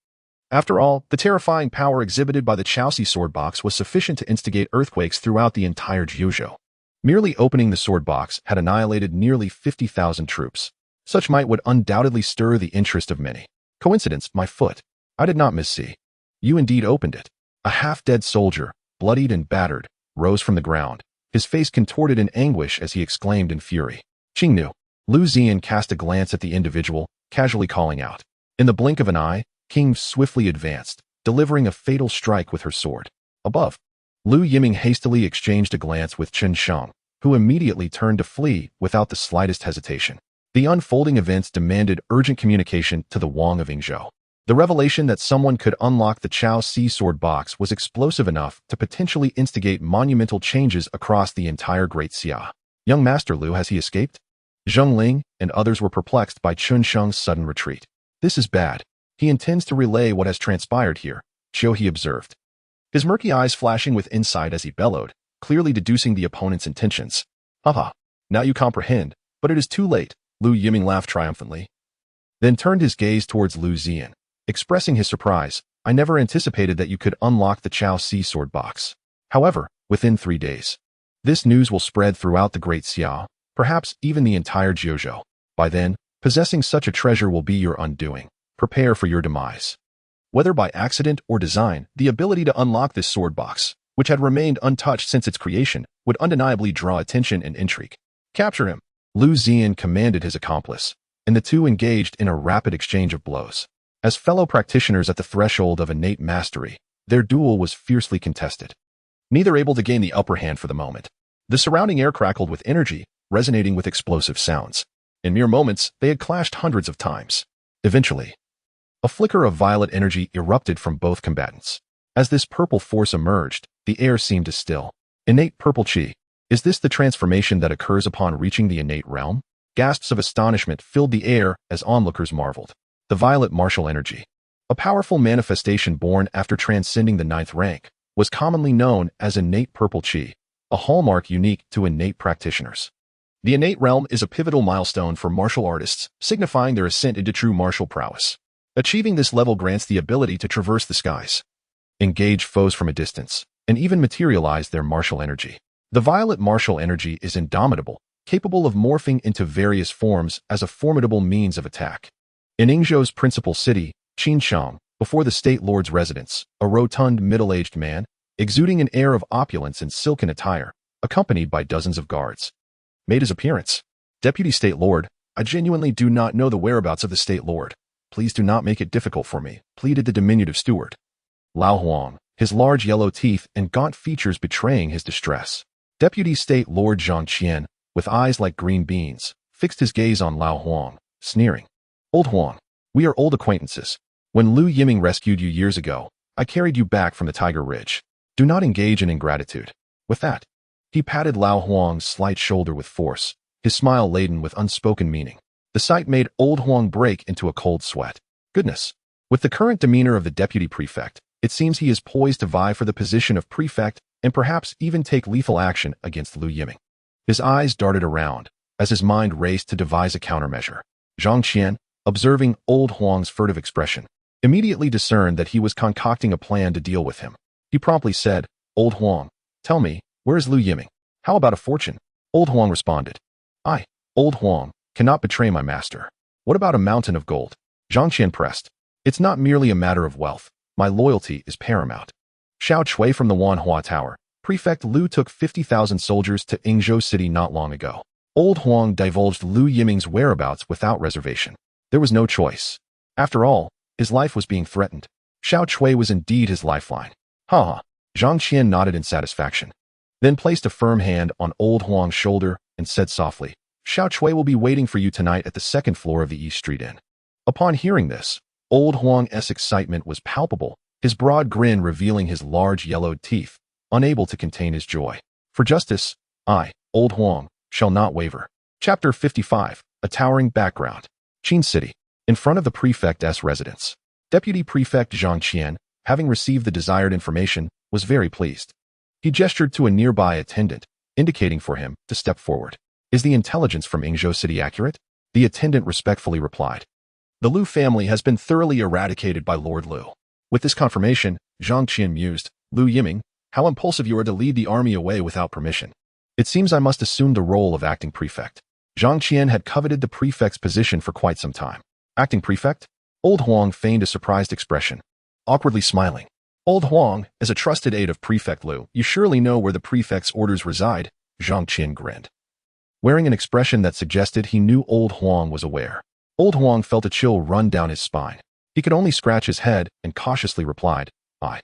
After all, the terrifying power exhibited by the Chaosi sword box was sufficient to instigate earthquakes throughout the entire Jiuzhou. Merely opening the sword box had annihilated nearly 50,000 troops. Such might would undoubtedly stir the interest of many. Coincidence, my foot. I did not missee. You indeed opened it. A half-dead soldier, bloodied and battered, rose from the ground, his face contorted in anguish as he exclaimed in fury. Qing Nu. Liu Ziyan cast a glance at the individual, casually calling out. In the blink of an eye, Qing swiftly advanced, delivering a fatal strike with her sword. Above, Liu Yiming hastily exchanged a glance with Chen Shang, who immediately turned to flee without the slightest hesitation. The unfolding events demanded urgent communication to the Wang of Yingzhou. The revelation that someone could unlock the Chaosi sword box was explosive enough to potentially instigate monumental changes across the entire Great Xia. Young Master Liu, has he escaped? Zheng Ling and others were perplexed by Chen Shang's sudden retreat. This is bad. He intends to relay what has transpired here, Qiu observed, his murky eyes flashing with insight as he bellowed, clearly deducing the opponent's intentions. Haha, now you comprehend, but it is too late. Liu Yiming laughed triumphantly, then turned his gaze towards Liu Ziyan, expressing his surprise. I never anticipated that you could unlock the Chaosi sword box. However, within 3 days, this news will spread throughout the Great Xia, perhaps even the entire Jiuzhou. By then, possessing such a treasure will be your undoing. Prepare for your demise. Whether by accident or design, the ability to unlock this sword box, which had remained untouched since its creation, would undeniably draw attention and intrigue. Capture him. Liu Ziyan commanded his accomplice, and the two engaged in a rapid exchange of blows. As fellow practitioners at the threshold of innate mastery, their duel was fiercely contested, neither able to gain the upper hand for the moment. The surrounding air crackled with energy, resonating with explosive sounds. In mere moments, they had clashed hundreds of times. Eventually, a flicker of violet energy erupted from both combatants. As this purple force emerged, the air seemed to still. Innate purple chi. Is this the transformation that occurs upon reaching the innate realm? Gasps of astonishment filled the air as onlookers marveled. The violet martial energy, a powerful manifestation born after transcending the 9th rank, was commonly known as innate purple chi, a hallmark unique to innate practitioners. The innate realm is a pivotal milestone for martial artists, signifying their ascent into true martial prowess. Achieving this level grants the ability to traverse the skies, engage foes from a distance, and even materialize their martial energy. The violet martial energy is indomitable, capable of morphing into various forms as a formidable means of attack. In Yingzhou's principal city, Qinshang, before the state lord's residence, a rotund middle-aged man, exuding an air of opulence in silken attire, accompanied by dozens of guards, made his appearance. Deputy State Lord, I genuinely do not know the whereabouts of the State Lord. Please do not make it difficult for me, pleaded the diminutive steward. Lao Huang, his large yellow teeth and gaunt features betraying his distress. Deputy State Lord Zhang Qian, with eyes like green beans, fixed his gaze on Lao Huang, sneering. Old Huang, we are old acquaintances. When Liu Yiming rescued you years ago, I carried you back from the Tiger Ridge. Do not engage in ingratitude. With that, he patted Lao Huang's slight shoulder with force, his smile laden with unspoken meaning. The sight made old Huang break into a cold sweat. Goodness! With the current demeanor of the deputy prefect, it seems he is poised to vie for the position of prefect and perhaps even take lethal action against Liu Yiming. His eyes darted around as his mind raced to devise a countermeasure. Zhang Qian, observing old Huang's furtive expression, immediately discerned that he was concocting a plan to deal with him. He promptly said, "Old Huang, tell me, where is Liu Yiming? How about a fortune?" Old Huang responded, "I, Old Huang, cannot betray my master. What about a mountain of gold?" Zhang Qian pressed, "It's not merely a matter of wealth. My loyalty is paramount." Xiao Chui from the Wanhua Tower, Prefect Liu took 50,000 soldiers to Yingzhou City not long ago. Old Huang divulged Liu Yiming's whereabouts without reservation. There was no choice. After all, his life was being threatened. Xiao Chui was indeed his lifeline. Ha! Zhang Qian nodded in satisfaction, then placed a firm hand on Old Huang's shoulder and said softly, "Xiao Chui will be waiting for you tonight at the second floor of the East Street Inn." Upon hearing this, Old Huang's excitement was palpable, his broad grin revealing his large yellowed teeth, unable to contain his joy. For justice, I, Old Huang, shall not waver. Chapter 55, A Towering Background. Qin City. In front of the prefect's residence, Deputy Prefect Zhang Qian, having received the desired information, was very pleased. He gestured to a nearby attendant, indicating for him to step forward. "Is the intelligence from Yingzhou City accurate?" The attendant respectfully replied. "The Liu family has been thoroughly eradicated by Lord Liu." With this confirmation, Zhang Qian mused, "Liu Yiming, how impulsive you are to lead the army away without permission. It seems I must assume the role of acting prefect." Zhang Qian had coveted the prefect's position for quite some time. Acting prefect? Old Huang feigned a surprised expression, awkwardly smiling. "Old Huang, as a trusted aide of Prefect Liu, you surely know where the prefect's orders reside." Zhang Qian grinned, wearing an expression that suggested he knew Old Huang was aware. Old Huang felt a chill run down his spine. He could only scratch his head and cautiously replied, I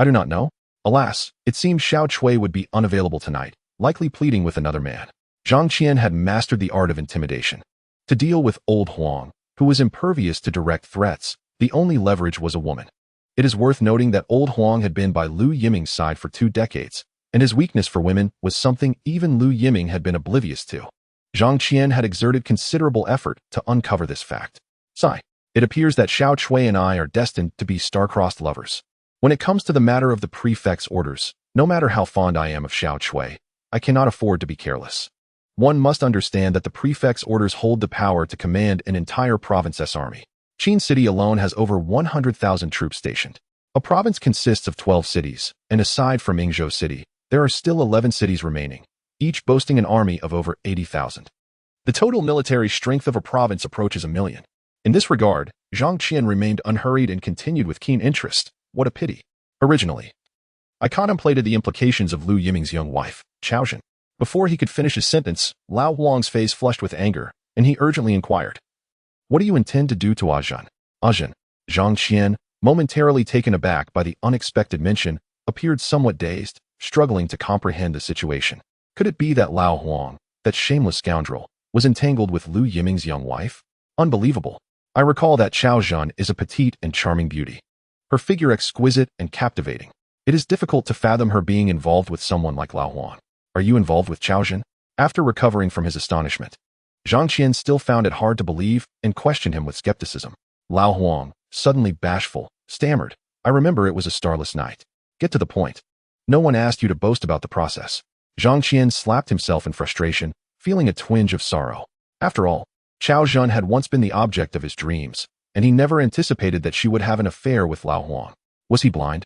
do not know. Alas, it seems Xiao Chui would be unavailable tonight, likely pleading with another man." Zhang Qian had mastered the art of intimidation. To deal with Old Huang, who was impervious to direct threats, the only leverage was a woman. It is worth noting that Old Huang had been by Liu Yiming's side for 2 decades, and his weakness for women was something even Liu Yiming had been oblivious to. Zhang Qian had exerted considerable effort to uncover this fact. "Sigh, it appears that Xiao Chui and I are destined to be star-crossed lovers. When it comes to the matter of the prefect's orders, no matter how fond I am of Xiao Chui, I cannot afford to be careless. One must understand that the prefect's orders hold the power to command an entire province's army. Qin City alone has over 100,000 troops stationed. A province consists of 12 cities, and aside from Yingzhou City, there are still 11 cities remaining, each boasting an army of over 80,000. The total military strength of a province approaches 1 million. In this regard, Zhang Qian remained unhurried and continued with keen interest. What a pity. Originally, I contemplated the implications of Liu Yiming's young wife, Chaozhen. Before he could finish his sentence, Lao Huang's face flushed with anger, and he urgently inquired, "What do you intend to do to Ajahn?" Ajahn. Zhang Qian, momentarily taken aback by the unexpected mention, appeared somewhat dazed, struggling to comprehend the situation. Could it be that Lao Huang, that shameless scoundrel, was entangled with Liu Yiming's young wife? Unbelievable. I recall that Chaozhen is a petite and charming beauty, her figure exquisite and captivating. It is difficult to fathom her being involved with someone like Lao Huang. Are you involved with Chaozhen? After recovering from his astonishment, Zhang Qian still found it hard to believe and questioned him with skepticism. Lao Huang, suddenly bashful, stammered, "I remember it was a starless night. Get to the point. No one asked you to boast about the process." Zhang Qian slapped himself in frustration, feeling a twinge of sorrow. After all, Chaozhen had once been the object of his dreams, and he never anticipated that she would have an affair with Lao Huang. Was he blind?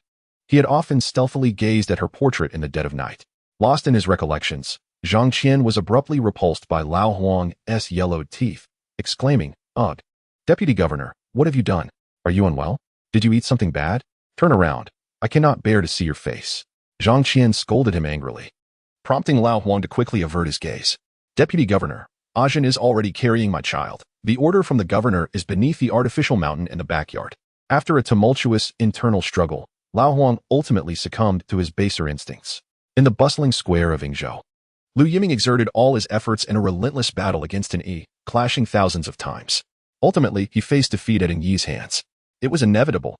He had often stealthily gazed at her portrait in the dead of night. Lost in his recollections, Zhang Qian was abruptly repulsed by Lao Huang's yellowed teeth, exclaiming, "Ugh! Deputy Governor, what have you done? Are you unwell? Did you eat something bad? Turn around. I cannot bear to see your face." Zhang Qian scolded him angrily, prompting Lao Huang to quickly avert his gaze. "Deputy Governor, Ajahn is already carrying my child. The order from the governor is beneath the artificial mountain in the backyard." After a tumultuous internal struggle, Lao Huang ultimately succumbed to his baser instincts. In the bustling square of Yingzhou, Liu Yiming exerted all his efforts in a relentless battle against an Yi, clashing thousands of times. Ultimately, he faced defeat at Yi's hands. It was inevitable.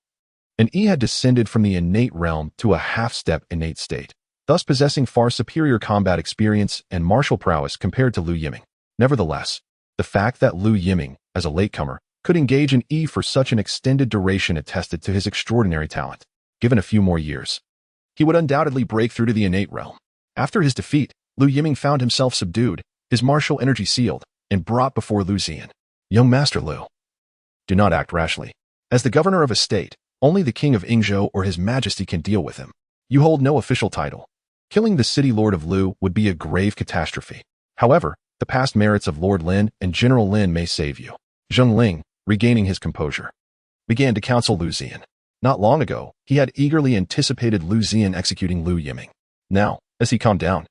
and Yi had descended from the innate realm to a half-step innate state, thus possessing far superior combat experience and martial prowess compared to Liu Yiming. Nevertheless, the fact that Liu Yiming, as a latecomer, could engage in Yi for such an extended duration attested to his extraordinary talent. Given a few more years, he would undoubtedly break through to the innate realm. After his defeat, Liu Yiming found himself subdued, his martial energy sealed, and brought before Liu Ziyan. Young Master Liu, do not act rashly. As the governor of a state, only the king of Yingzhou or his majesty can deal with him. You hold no official title. Killing the city lord of Liu would be a grave catastrophe. However, the past merits of Lord Lin and General Lin may save you. Zheng Ling, regaining his composure, began to counsel Liu Ziyan. Not long ago, he had eagerly anticipated Liu Ziyan executing Liu Yiming. Now, as he calmed down,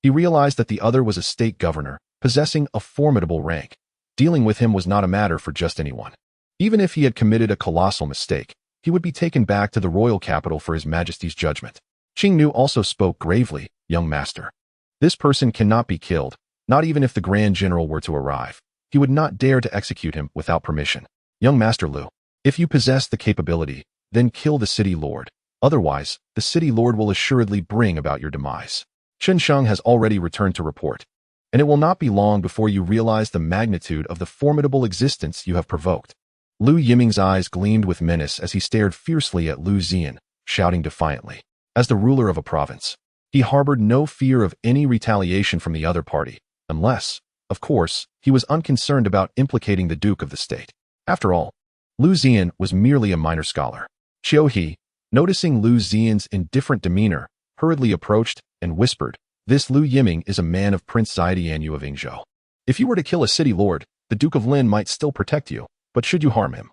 he realized that the other was a state governor, possessing a formidable rank. Dealing with him was not a matter for just anyone. Even if he had committed a colossal mistake, he would be taken back to the royal capital for his majesty's judgment. Qingnu also spoke gravely, young master. This person cannot be killed, not even if the Grand General were to arrive. He would not dare to execute him without permission. Young Master Liu, if you possess the capability, then kill the city lord. Otherwise, the city lord will assuredly bring about your demise. Chen Sheng has already returned to report, and it will not be long before you realize the magnitude of the formidable existence you have provoked. Liu Yiming's eyes gleamed with menace as he stared fiercely at Liu Ziyan, shouting defiantly. As the ruler of a province, he harbored no fear of any retaliation from the other party, unless, of course, he was unconcerned about implicating the duke of the state. After all, Liu Ziyan was merely a minor scholar. Qiu He, noticing Liu Ziyan's indifferent demeanor, hurriedly approached and whispered, "This Liu Yiming is a man of Prince Xidianyu of Yingzhou. If you were to kill a city lord, the Duke of Lin might still protect you, but should you harm him,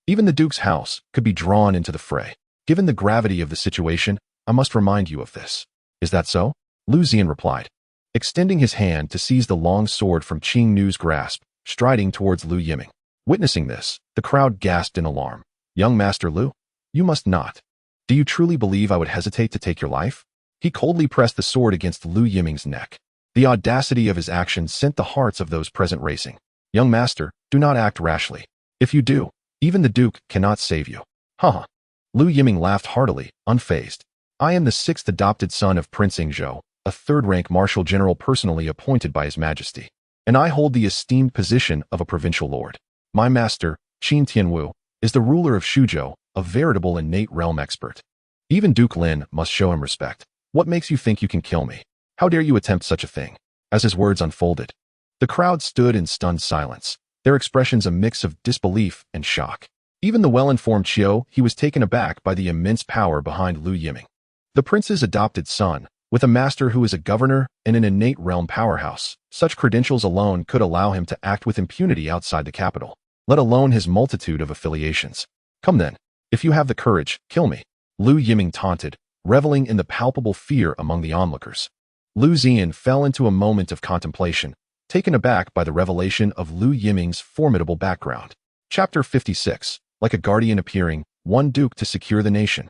even the Duke's house could be drawn into the fray. Given the gravity of the situation, I must remind you of this." "Is that so?" Liu Ziyan replied, extending his hand to seize the long sword from Qingnu's grasp, striding towards Liu Yiming. Witnessing this, the crowd gasped in alarm. "Young Master Liu, you must not. Do you truly believe I would hesitate to take your life?" He coldly pressed the sword against Liu Yiming's neck. The audacity of his actions sent the hearts of those present racing. "Young Master, do not act rashly. If you do, even the Duke cannot save you." "Haha." Liu Yiming laughed heartily, unfazed. "I am the 6th adopted son of Prince Yingzhou, a third-rank marshal general personally appointed by His Majesty, and I hold the esteemed position of a provincial lord. My master, Qin Tianwu, is the ruler of Shuzhou, a veritable innate realm expert. Even Duke Lin must show him respect. What makes you think you can kill me? How dare you attempt such a thing?" As his words unfolded, the crowd stood in stunned silence, their expressions a mix of disbelief and shock. Even the well-informed Qiu He was taken aback by the immense power behind Liu Yiming. The prince's adopted son, with a master who is a governor and an innate realm powerhouse, such credentials alone could allow him to act with impunity outside the capital, let alone his multitude of affiliations. "Come then, if you have the courage, kill me," Liu Yiming taunted, reveling in the palpable fear among the onlookers. Liu Ziyan fell into a moment of contemplation, taken aback by the revelation of Liu Yiming's formidable background. Chapter 56, like a guardian appearing, one duke to secure the nation.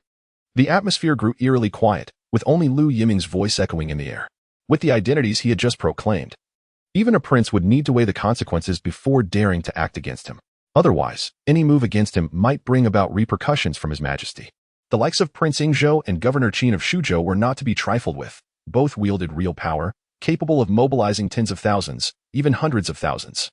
The atmosphere grew eerily quiet, with only Liu Yiming's voice echoing in the air. With the identities he had just proclaimed, even a prince would need to weigh the consequences before daring to act against him. Otherwise, any move against him might bring about repercussions from His Majesty. The likes of Prince Yingzhou and Governor Qin of Shuzhou were not to be trifled with. Both wielded real power, capable of mobilizing tens of thousands, even hundreds of thousands,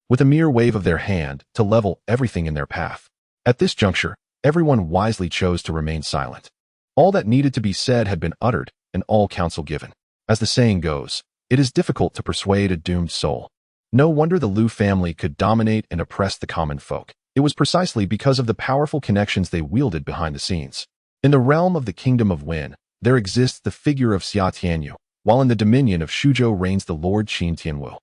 with a mere wave of their hand to level everything in their path. At this juncture, everyone wisely chose to remain silent. All that needed to be said had been uttered, and all counsel given. As the saying goes, it is difficult to persuade a doomed soul. No wonder the Liu family could dominate and oppress the common folk. It was precisely because of the powerful connections they wielded behind the scenes. In the realm of the Kingdom of Wen, there exists the figure of Xia Tianyu, while in the dominion of Shuzhou reigns the Lord Qin Tianwu.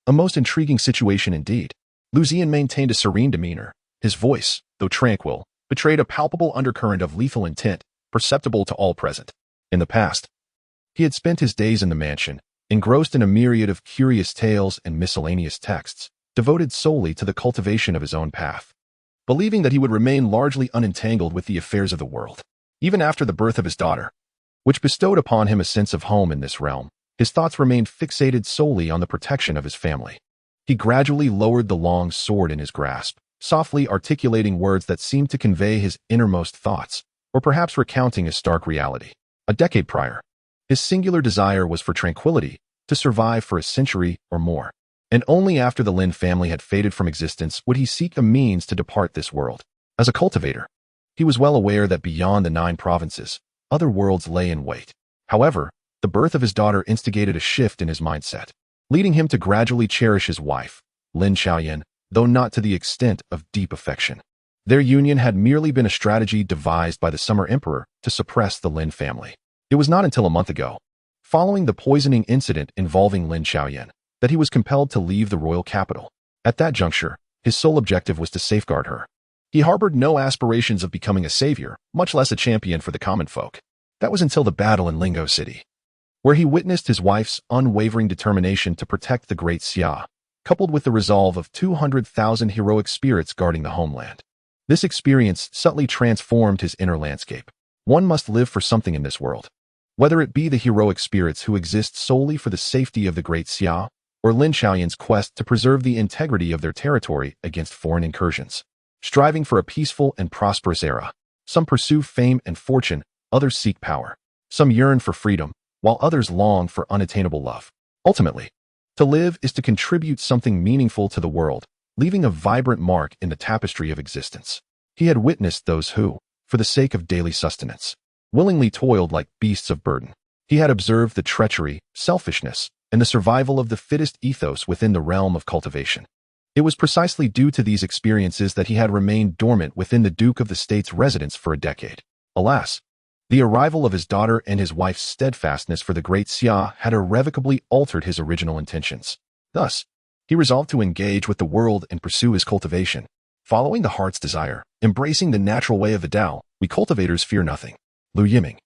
A most intriguing situation indeed. Liu Ziyan maintained a serene demeanor. His voice, though tranquil, betrayed a palpable undercurrent of lethal intent, perceptible to all present. In the past, he had spent his days in the mansion, engrossed in a myriad of curious tales and miscellaneous texts, devoted solely to the cultivation of his own path, believing that he would remain largely unentangled with the affairs of the world. Even after the birth of his daughter, which bestowed upon him a sense of home in this realm, his thoughts remained fixated solely on the protection of his family. He gradually lowered the long sword in his grasp, softly articulating words that seemed to convey his innermost thoughts, or perhaps recounting his stark reality. A decade prior, his singular desire was for tranquility, to survive for a century or more. And only after the Lin family had faded from existence would he seek a means to depart this world. As a cultivator, he was well aware that beyond the 9 provinces, other worlds lay in wait. However, the birth of his daughter instigated a shift in his mindset, leading him to gradually cherish his wife, Lin Xiaoyan, though not to the extent of deep affection. Their union had merely been a strategy devised by the Summer Emperor to suppress the Lin family. It was not until a month ago, following the poisoning incident involving Lin Xiaoyan, that he was compelled to leave the royal capital. At that juncture, his sole objective was to safeguard her. He harbored no aspirations of becoming a savior, much less a champion for the common folk. That was until the battle in Lingo City, where he witnessed his wife's unwavering determination to protect the Great Xia, coupled with the resolve of 200,000 heroic spirits guarding the homeland. This experience subtly transformed his inner landscape. One must live for something in this world. Whether it be the heroic spirits who exist solely for the safety of the Great Xia, or Lin Xiaoyan's quest to preserve the integrity of their territory against foreign incursions. Striving for a peaceful and prosperous era, some pursue fame and fortune, others seek power. Some yearn for freedom, while others long for unattainable love. Ultimately, to live is to contribute something meaningful to the world, leaving a vibrant mark in the tapestry of existence. He had witnessed those who, for the sake of daily sustenance, willingly toiled like beasts of burden. He had observed the treachery, selfishness, and the survival of the fittest ethos within the realm of cultivation. It was precisely due to these experiences that he had remained dormant within the Duke of the State's residence for a decade. Alas, the arrival of his daughter and his wife's steadfastness for the Great Xia had irrevocably altered his original intentions. Thus, he resolved to engage with the world and pursue his cultivation. Following the heart's desire, embracing the natural way of the Tao, we cultivators fear nothing. Liu Yiming,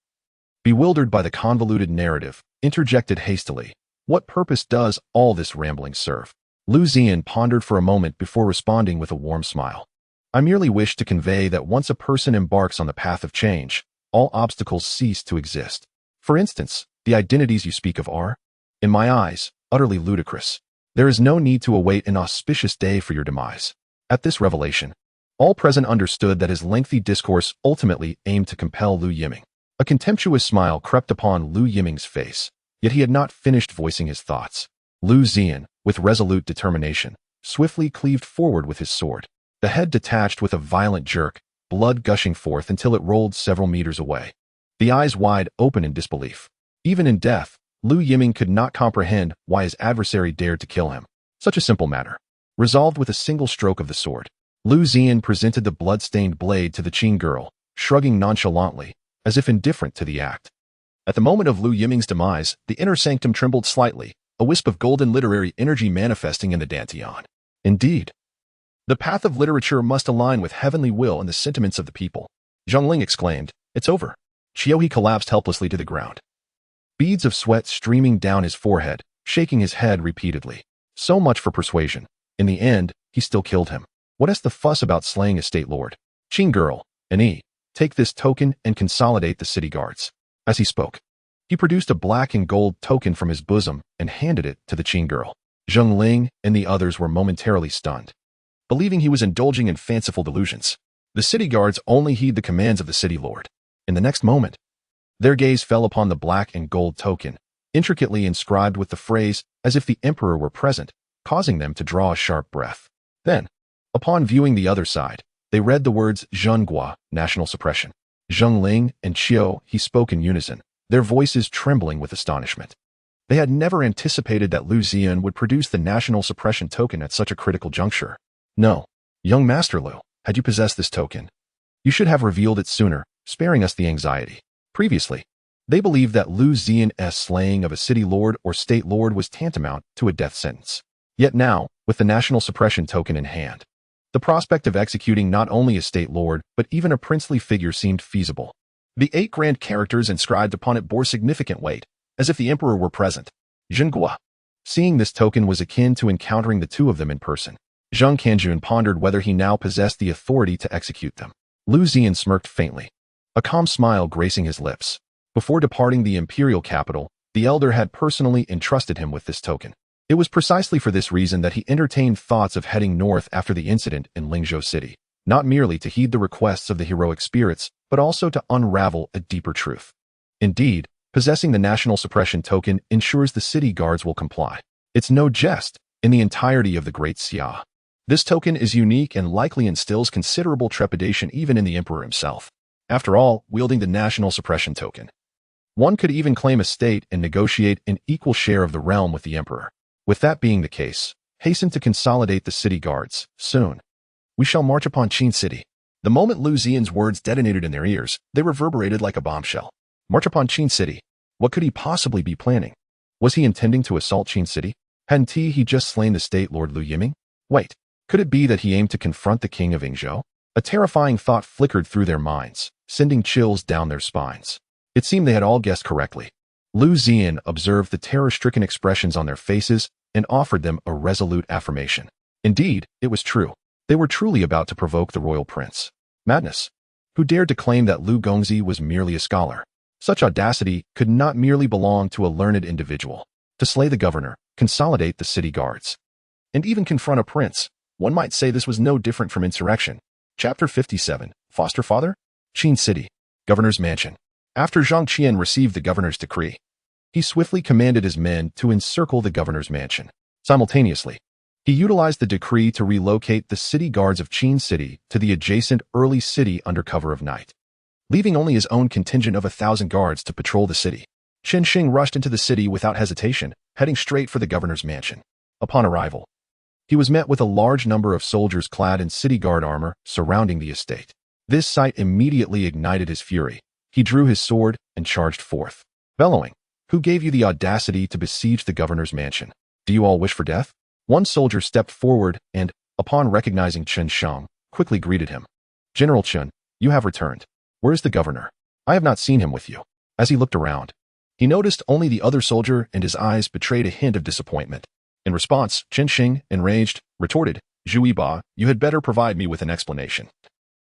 bewildered by the convoluted narrative, interjected hastily, "What purpose does all this rambling serve?" Liu Ziyan pondered for a moment before responding with a warm smile. "I merely wish to convey that once a person embarks on the path of change, all obstacles cease to exist. For instance, the identities you speak of are, in my eyes, utterly ludicrous. There is no need to await an auspicious day for your demise." At this revelation, all present understood that his lengthy discourse ultimately aimed to compel Liu Yiming. A contemptuous smile crept upon Liu Yiming's face, yet he had not finished voicing his thoughts. Liu Ziyan, with resolute determination, swiftly cleaved forward with his sword. The head detached with a violent jerk, blood gushing forth until it rolled several meters away. The eyes wide open in disbelief. Even in death, Liu Yiming could not comprehend why his adversary dared to kill him. Such a simple matter. Resolved with a single stroke of the sword, Liu Ziyan presented the blood-stained blade to the Qing girl, shrugging nonchalantly, as if indifferent to the act. At the moment of Liu Yiming's demise, the inner sanctum trembled slightly, a wisp of golden literary energy manifesting in the Dantian. Indeed, the path of literature must align with heavenly will and the sentiments of the people. Zhongling exclaimed, "It's over." Qiuhe collapsed helplessly to the ground, beads of sweat streaming down his forehead, shaking his head repeatedly. So much for persuasion. In the end, he still killed him. What is the fuss about slaying a state lord? Qing girl, Ani, take this token and consolidate the city guards. As he spoke, he produced a black and gold token from his bosom and handed it to the Qing girl. Zhongling and the others were momentarily stunned, believing he was indulging in fanciful delusions. The city guards only heed the commands of the city lord. In the next moment, their gaze fell upon the black and gold token, intricately inscribed with the phrase, "as if the emperor were present," causing them to draw a sharp breath. Then, upon viewing the other side, they read the words Zhenghua, national suppression. Zhongling and Qiu, he spoke in unison, their voices trembling with astonishment. They had never anticipated that Liu Ziyan would produce the national suppression token at such a critical juncture. "No, young Master Liu, had you possessed this token, you should have revealed it sooner, sparing us the anxiety." Previously, they believed that Liu Ziyan's slaying of a city lord or state lord was tantamount to a death sentence. Yet now, with the national suppression token in hand, the prospect of executing not only a state lord, but even a princely figure seemed feasible. The 8 grand characters inscribed upon it bore significant weight, as if the emperor were present. Zhenghua. Seeing this token was akin to encountering the two of them in person. Zhang Kanjun pondered whether he now possessed the authority to execute them. Liu Ziyan smirked faintly, a calm smile gracing his lips. Before departing the imperial capital, the elder had personally entrusted him with this token. It was precisely for this reason that he entertained thoughts of heading north after the incident in Lingzhou City, not merely to heed the requests of the heroic spirits, but also to unravel a deeper truth. Indeed, possessing the national suppression token ensures the city guards will comply. It's no jest in the entirety of the Great Xia. This token is unique and likely instills considerable trepidation even in the emperor himself. After all, wielding the national suppression token, one could even claim a state and negotiate an equal share of the realm with the emperor. With that being the case, hasten to consolidate the city guards. Soon, we shall march upon Qin City. The moment Liu Ziyan's words detonated in their ears, they reverberated like a bombshell. March upon Qin City. What could he possibly be planning? Was he intending to assault Qin City? Hadn't he just slain the state lord Liu Yiming? Wait, could it be that he aimed to confront the king of Yingzhou? A terrifying thought flickered through their minds, sending chills down their spines. It seemed they had all guessed correctly. Liu Ziyan observed the terror-stricken expressions on their faces and offered them a resolute affirmation. Indeed, it was true. They were truly about to provoke the royal prince. Madness. Who dared to claim that Liu Gongzi was merely a scholar? Such audacity could not merely belong to a learned individual. To slay the governor, consolidate the city guards, and even confront a prince, one might say this was no different from insurrection. Chapter 57, Foster Father? Qin City, Governor's Mansion. After Zhang Qian received the governor's decree, he swiftly commanded his men to encircle the governor's mansion. Simultaneously, he utilized the decree to relocate the city guards of Qin City to the adjacent early city under cover of night, leaving only his own contingent of 1,000 guards to patrol the city. Chen Xing rushed into the city without hesitation, heading straight for the governor's mansion. Upon arrival, he was met with a large number of soldiers clad in city guard armor surrounding the estate. This sight immediately ignited his fury. He drew his sword and charged forth, bellowing, "Who gave you the audacity to besiege the governor's mansion? Do you all wish for death?" One soldier stepped forward and, upon recognizing Chen Shang, quickly greeted him. "General Chen, you have returned. Where is the governor? I have not seen him with you." As he looked around, he noticed only the other soldier and his eyes betrayed a hint of disappointment. In response, Chen Xing, enraged, retorted, "Zhu Yiba, you had better provide me with an explanation.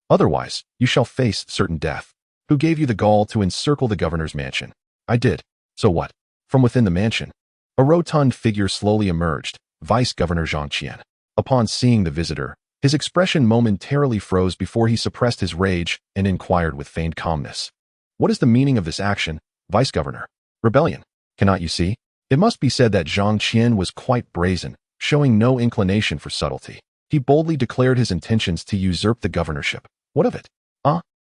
Otherwise, you shall face certain death. Who gave you the gall to encircle the governor's mansion?" "I did." "So what?" From within the mansion, a rotund figure slowly emerged, Vice-Governor Zhang Qian. Upon seeing the visitor, his expression momentarily froze before he suppressed his rage and inquired with feigned calmness. "What is the meaning of this action, Vice-Governor?" "Rebellion. Cannot you see?" It must be said that Zhang Qian was quite brazen, showing no inclination for subtlety. He boldly declared his intentions to usurp the governorship. "What of it?"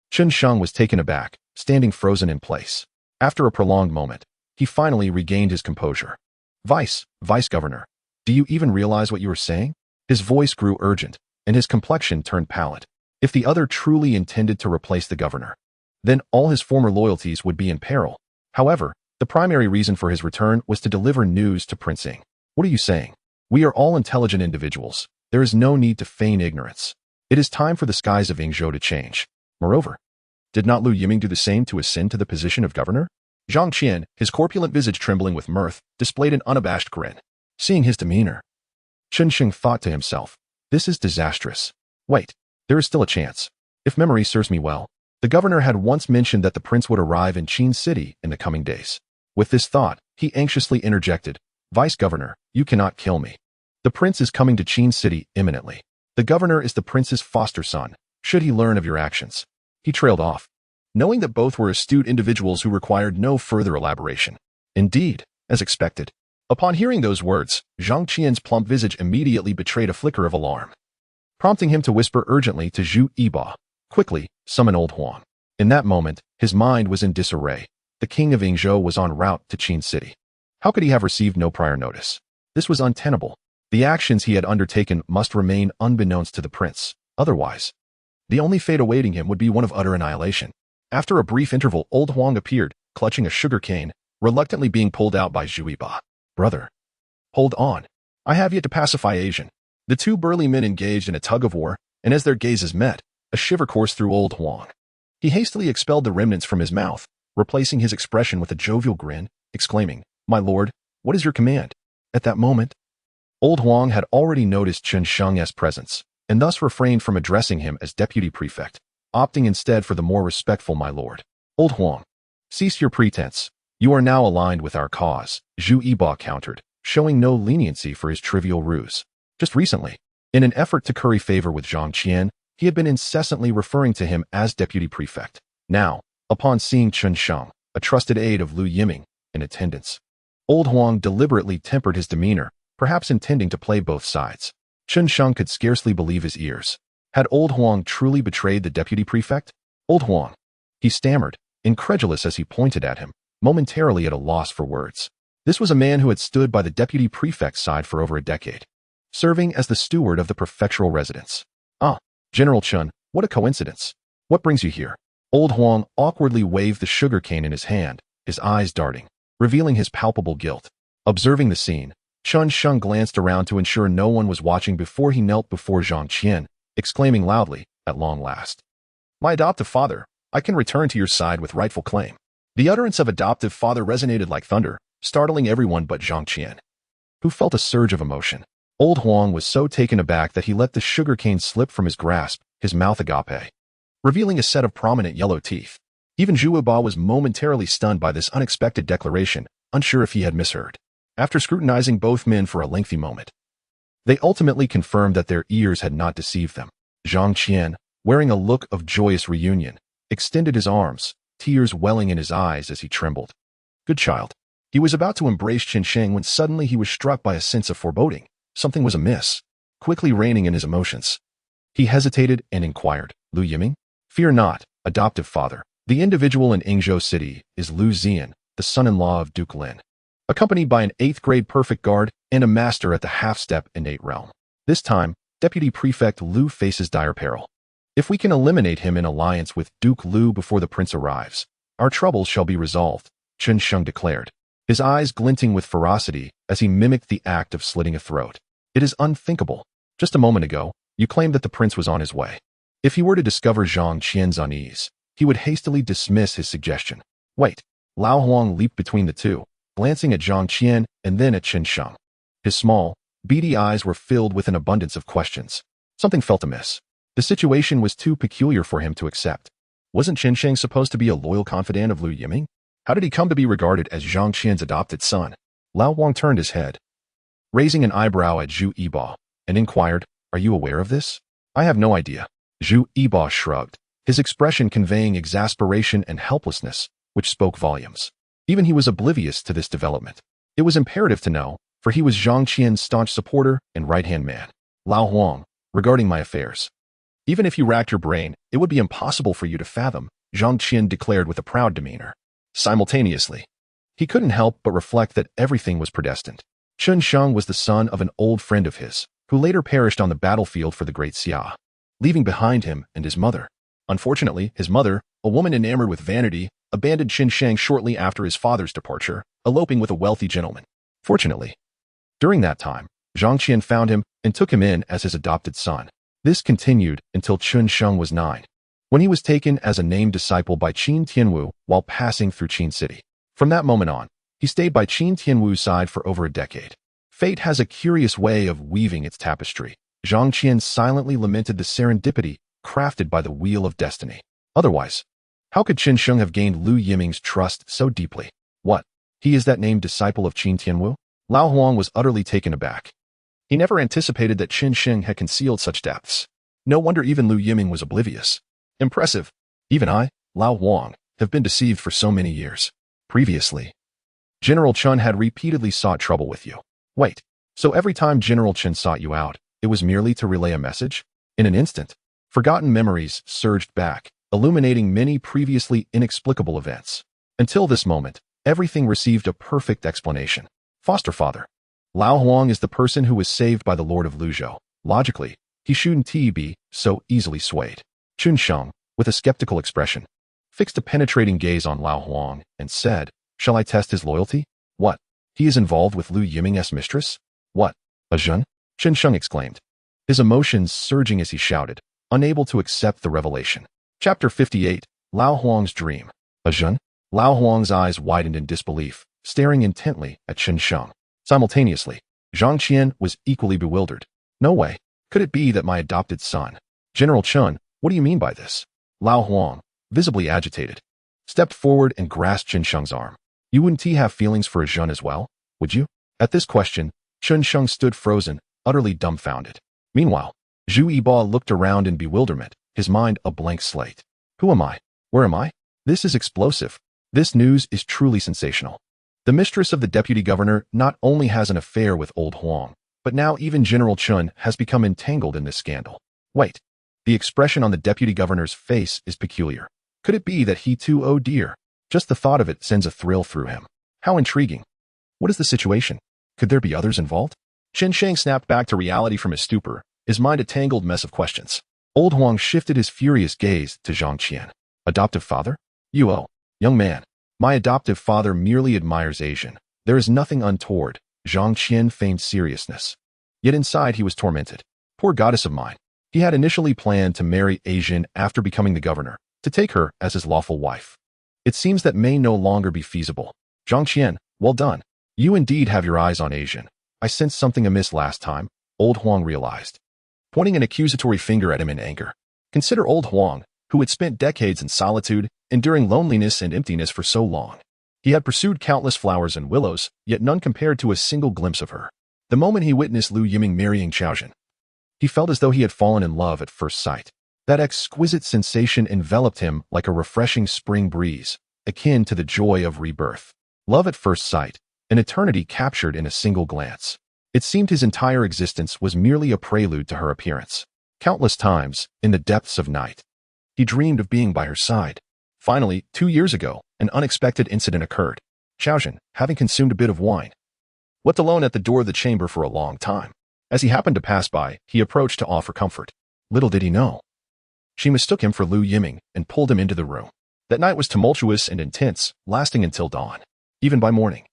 Chen Shang was taken aback, standing frozen in place. After a prolonged moment, he finally regained his composure. Vice-Governor, do you even realize what you are saying?" His voice grew urgent, and his complexion turned pallid. If the other truly intended to replace the governor, then all his former loyalties would be in peril. However, the primary reason for his return was to deliver news to Prince Ying. "What are you saying? We are all intelligent individuals. There is no need to feign ignorance. It is time for the skies of Yingzhou to change. Moreover, did not Liu Yiming do the same to ascend to the position of governor?" Zhang Qian, his corpulent visage trembling with mirth, displayed an unabashed grin. Seeing his demeanor, Chen Xing thought to himself, "This is disastrous. Wait, there is still a chance. If memory serves me well, the governor had once mentioned that the prince would arrive in Qin City in the coming days." With this thought, he anxiously interjected, "Vice-Governor, you cannot kill me. The prince is coming to Qin City imminently. The governor is the prince's foster son, should he learn of your actions." He trailed off, knowing that both were astute individuals who required no further elaboration. Indeed, as expected, upon hearing those words, Zhang Qian's plump visage immediately betrayed a flicker of alarm, prompting him to whisper urgently to Zhu Yiba, "Quickly, summon old Huang." In that moment, his mind was in disarray. The king of Yingzhou was en route to Qin City. How could he have received no prior notice? This was untenable. The actions he had undertaken must remain unbeknownst to the prince. Otherwise, the only fate awaiting him would be one of utter annihilation. After a brief interval, old Huang appeared, clutching a sugar cane, reluctantly being pulled out by Zhu Yiba. "Brother, hold on. I have yet to pacify Asian." The two burly men engaged in a tug-of-war, and as their gazes met, a shiver coursed through old Huang. He hastily expelled the remnants from his mouth, replacing his expression with a jovial grin, exclaiming, "My lord, what is your command?" At that moment, old Huang had already noticed Chen Shang's presence, and thus refrained from addressing him as deputy prefect, opting instead for the more respectful "my lord." "Old Huang, cease your pretense. You are now aligned with our cause," Zhu Yiba countered, showing no leniency for his trivial ruse. Just recently, in an effort to curry favor with Zhang Qian, he had been incessantly referring to him as deputy prefect. Now, upon seeing Chen Sheng, a trusted aide of Liu Yiming, in attendance, Old Huang deliberately tempered his demeanor, perhaps intending to play both sides. Chen Sheng could scarcely believe his ears. Had Old Huang truly betrayed the deputy prefect? Old Huang, he stammered, incredulous as he pointed at him, momentarily at a loss for words. This was a man who had stood by the deputy prefect's side for over a decade, serving as the steward of the prefectural residence. Ah, General Chen, what a coincidence. What brings you here? Old Huang awkwardly waved the sugar cane in his hand, his eyes darting, revealing his palpable guilt. Observing the scene, Chen Sheng glanced around to ensure no one was watching before he knelt before Zhang Qian, exclaiming loudly, at long last, "My adoptive father, I can return to your side with rightful claim." The utterance of adoptive father resonated like thunder, startling everyone but Zhang Qian, who felt a surge of emotion. Old Huang was so taken aback that he let the sugar cane slip from his grasp, his mouth agape, revealing a set of prominent yellow teeth. Even Zhu Ba was momentarily stunned by this unexpected declaration, unsure if he had misheard. After scrutinizing both men for a lengthy moment, they ultimately confirmed that their ears had not deceived them. Zhang Qian, wearing a look of joyous reunion, extended his arms, tears welling in his eyes as he trembled. Good child. He was about to embrace Chen Sheng when suddenly he was struck by a sense of foreboding. Something was amiss. Quickly reining in his emotions, he hesitated and inquired, "Liu Yiming?" "Fear not, adoptive father. The individual in Yingzhou City is Liu Ziyan, the son-in-law of Duke Lin, accompanied by an 8th grade perfect guard and a master at the half-step innate realm. This time, Deputy Prefect Liu faces dire peril. If we can eliminate him in alliance with Duke Liu before the prince arrives, our troubles shall be resolved," Chen Sheng declared, his eyes glinting with ferocity as he mimicked the act of slitting a throat. "It is unthinkable. Just a moment ago, you claimed that the prince was on his way. If he were to discover Zhang Qian's unease, he would hastily dismiss his suggestion." "Wait." Lao Huang leaped between the two, glancing at Zhang Qian and then at Chen Sheng. His small, beady eyes were filled with an abundance of questions. Something felt amiss. The situation was too peculiar for him to accept. Wasn't Chen Sheng supposed to be a loyal confidant of Liu Yiming? How did he come to be regarded as Zhang Qian's adopted son? Lao Huang turned his head, raising an eyebrow at Zhu Yiba, and inquired, "Are you aware of this?" "I have no idea." Zhu Yiba shrugged, his expression conveying exasperation and helplessness, which spoke volumes. Even he was oblivious to this development. It was imperative to know, for he was Zhang Qian's staunch supporter and right-hand man. "Lao Huang, regarding my affairs, even if you racked your brain, it would be impossible for you to fathom," Zhang Qian declared with a proud demeanor. Simultaneously, he couldn't help but reflect that everything was predestined. Chen Sheng was the son of an old friend of his, who later perished on the battlefield for the Great Xia, leaving behind him and his mother. Unfortunately, his mother, a woman enamored with vanity, abandoned Chen Sheng shortly after his father's departure, eloping with a wealthy gentleman. Fortunately, during that time, Zhang Qian found him and took him in as his adopted son. This continued until Chen Sheng was 9, when he was taken as a named disciple by Qin Tianwu while passing through Qin City. From that moment on, he stayed by Qin Tianwu's side for over a decade. Fate has a curious way of weaving its tapestry. Zhang Qian silently lamented the serendipity crafted by the wheel of destiny. Otherwise, how could Chen Sheng have gained Liu Yiming's trust so deeply? What? He is that named disciple of Qin Tianwu? Lao Huang was utterly taken aback. He never anticipated that Chen Sheng had concealed such depths. No wonder even Liu Yiming was oblivious. Impressive. Even I, Lao Huang, have been deceived for so many years. Previously, General Chen had repeatedly sought trouble with you. Wait, so every time General Chen sought you out, it was merely to relay a message? In an instant, forgotten memories surged back, illuminating many previously inexplicable events. Until this moment, everything received a perfect explanation. Foster father. Lao Huang is the person who was saved by the Lord of Luzhou. Logically, he shouldn't be so easily swayed. Chen Sheng, with a skeptical expression, fixed a penetrating gaze on Lao Huang and said, "Shall I test his loyalty?" "What? He is involved with Liu Yiming's mistress?" "What? A Zhen?" Chen Sheng exclaimed, his emotions surging as he shouted, unable to accept the revelation. Chapter 58, Lao Huang's Dream. A Zhen? Lao Huang's eyes widened in disbelief, staring intently at Chen Sheng. Simultaneously, Zhang Qian was equally bewildered. "No way. Could it be that my adopted son?" "General Chen, what do you mean by this?" Lao Huang, visibly agitated, stepped forward and grasped Chen Sheng's arm. "You wouldn't have feelings for a Zhen as well, would you?" At this question, Chen Sheng stood frozen, utterly dumbfounded. Meanwhile, Zhu Yiba looked around in bewilderment, his mind a blank slate. Who am I? Where am I? This is explosive. This news is truly sensational. The mistress of the deputy governor not only has an affair with old Huang, but now even General Chun has become entangled in this scandal. Wait. The expression on the deputy governor's face is peculiar. Could it be that he too, oh dear? Just the thought of it sends a thrill through him. How intriguing. What is the situation? Could there be others involved? Chen Sheng snapped back to reality from his stupor, his mind a tangled mess of questions. Old Huang shifted his furious gaze to Zhang Qian. Adoptive father? Young man. My adoptive father merely admires Asian. There is nothing untoward. Zhang Qian feigned seriousness. Yet inside he was tormented. Poor goddess of mine. He had initially planned to marry Asian after becoming the governor, to take her as his lawful wife. It seems that may no longer be feasible. Zhang Qian, well done. You indeed have your eyes on Asian. I sensed something amiss last time, old Huang realized, pointing an accusatory finger at him in anger. Consider old Huang, who had spent decades in solitude, enduring loneliness and emptiness for so long. He had pursued countless flowers and willows, yet none compared to a single glimpse of her. The moment he witnessed Liu Yiming marrying Xiaojun, he felt as though he had fallen in love at first sight. That exquisite sensation enveloped him like a refreshing spring breeze, akin to the joy of rebirth. Love at first sight, an eternity captured in a single glance. It seemed his entire existence was merely a prelude to her appearance. Countless times, in the depths of night, he dreamed of being by her side. Finally, 2 years ago, an unexpected incident occurred. Xiaojun, having consumed a bit of wine, left alone at the door of the chamber for a long time. As he happened to pass by, he approached to offer comfort. Little did he know, she mistook him for Liu Yiming and pulled him into the room. That night was tumultuous and intense, lasting until dawn. Even by morning,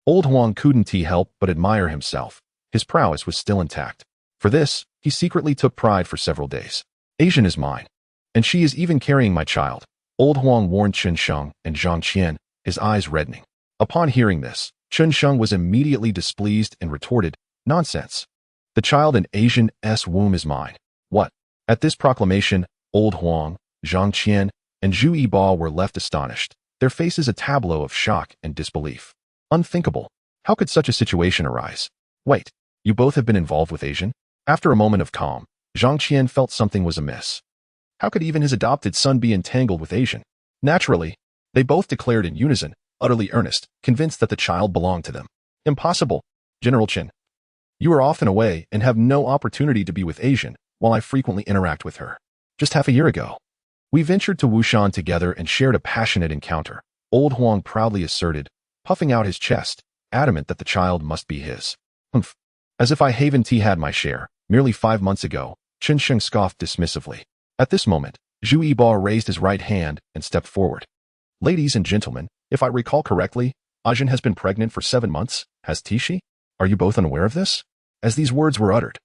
old Huang couldn't help but admire himself. His prowess was still intact. For this, he secretly took pride for several days. Asian is mine, and she is even carrying my child, old Huang warned Chen Sheng and Zhang Qian, his eyes reddening. Upon hearing this, Chen Sheng was immediately displeased and retorted, nonsense. The child in Asian's womb is mine. What? At this proclamation, old Huang, Zhang Qian, and Zhu Yiba were left astonished, their faces a tableau of shock and disbelief. Unthinkable. How could such a situation arise? Wait, you both have been involved with Asian? After a moment of calm, Zhang Qian felt something was amiss. How could even his adopted son be entangled with Asian? Naturally, they both declared in unison, utterly earnest, convinced that the child belonged to them. Impossible. General Chen, you are often away and have no opportunity to be with Asian, while I frequently interact with her. Just half a year ago, we ventured to Wushan together and shared a passionate encounter, old Huang proudly asserted, puffing out his chest, adamant that the child must be his. Humph. As if I haven't had my share. Merely 5 months ago, Chen Sheng scoffed dismissively. At this moment, Zhu Yiba raised his right hand and stepped forward. Ladies and gentlemen, if I recall correctly, Ajin has been pregnant for 7 months, has she? Are you both unaware of this? As these words were uttered,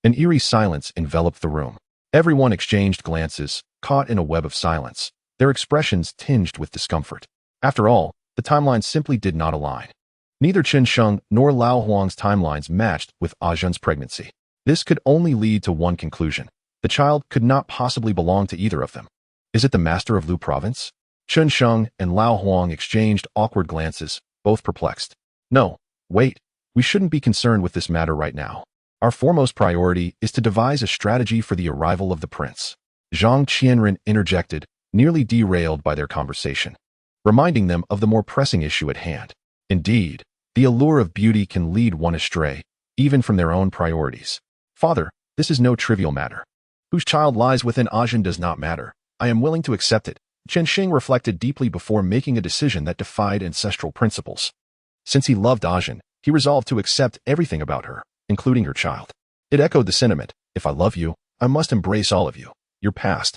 an eerie silence enveloped the room. Everyone exchanged glances, caught in a web of silence, their expressions tinged with discomfort. After all, the timelines simply did not align. Neither Chen Sheng nor Lao Huang's timelines matched with Ajin's pregnancy. This could only lead to one conclusion. The child could not possibly belong to either of them. Is it the master of Lu province? Chen Sheng and Lao Huang exchanged awkward glances, both perplexed. No, wait, we shouldn't be concerned with this matter right now. Our foremost priority is to devise a strategy for the arrival of the prince. Zhang Qianren interjected, nearly derailed by their conversation, reminding them of the more pressing issue at hand. Indeed, the allure of beauty can lead one astray, even from their own priorities. Father, this is no trivial matter. Whose child lies within Ajin does not matter. I am willing to accept it. Chen Sheng reflected deeply before making a decision that defied ancestral principles. Since he loved Ajin, he resolved to accept everything about her, including her child. It echoed the sentiment, if I love you, I must embrace all of you, your past,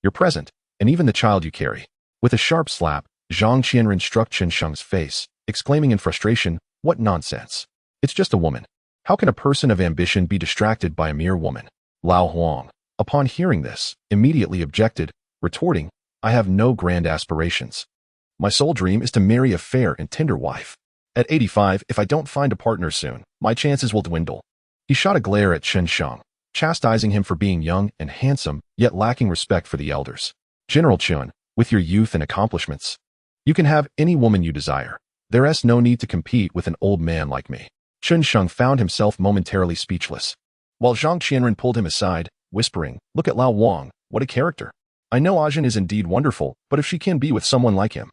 your present, and even the child you carry. With a sharp slap, Zhang Qianren struck Chen Sheng's face, exclaiming in frustration, what nonsense. It's just a woman. How can a person of ambition be distracted by a mere woman? Lao Huang, upon hearing this, immediately objected, retorting, I have no grand aspirations. My sole dream is to marry a fair and tender wife. At 85, if I don't find a partner soon, my chances will dwindle. He shot a glare at Chen Sheng, chastising him for being young and handsome, yet lacking respect for the elders. General Chun, with your youth and accomplishments, you can have any woman you desire. There's no need to compete with an old man like me. Chun Sheng found himself momentarily speechless, while Zhang Qianren pulled him aside, whispering, "Look at Lao Wang, what a character. I know Ajin is indeed wonderful, but if she can be with someone like him,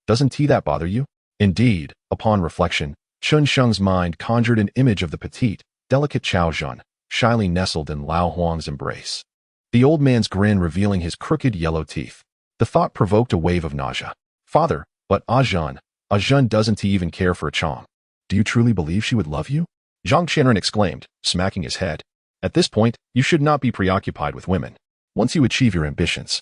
doesn't that bother you?" Indeed, upon reflection, Chun Sheng's mind conjured an image of the petite, delicate Chao Zhan, shyly nestled in Lao Huang's embrace, the old man's grin revealing his crooked yellow teeth. The thought provoked a wave of nausea. "Father, but Ajin doesn't even care for a Chong. Do you truly believe she would love you?" Zhang Qianren exclaimed, smacking his head. "At this point, you should not be preoccupied with women. Once you achieve your ambitions,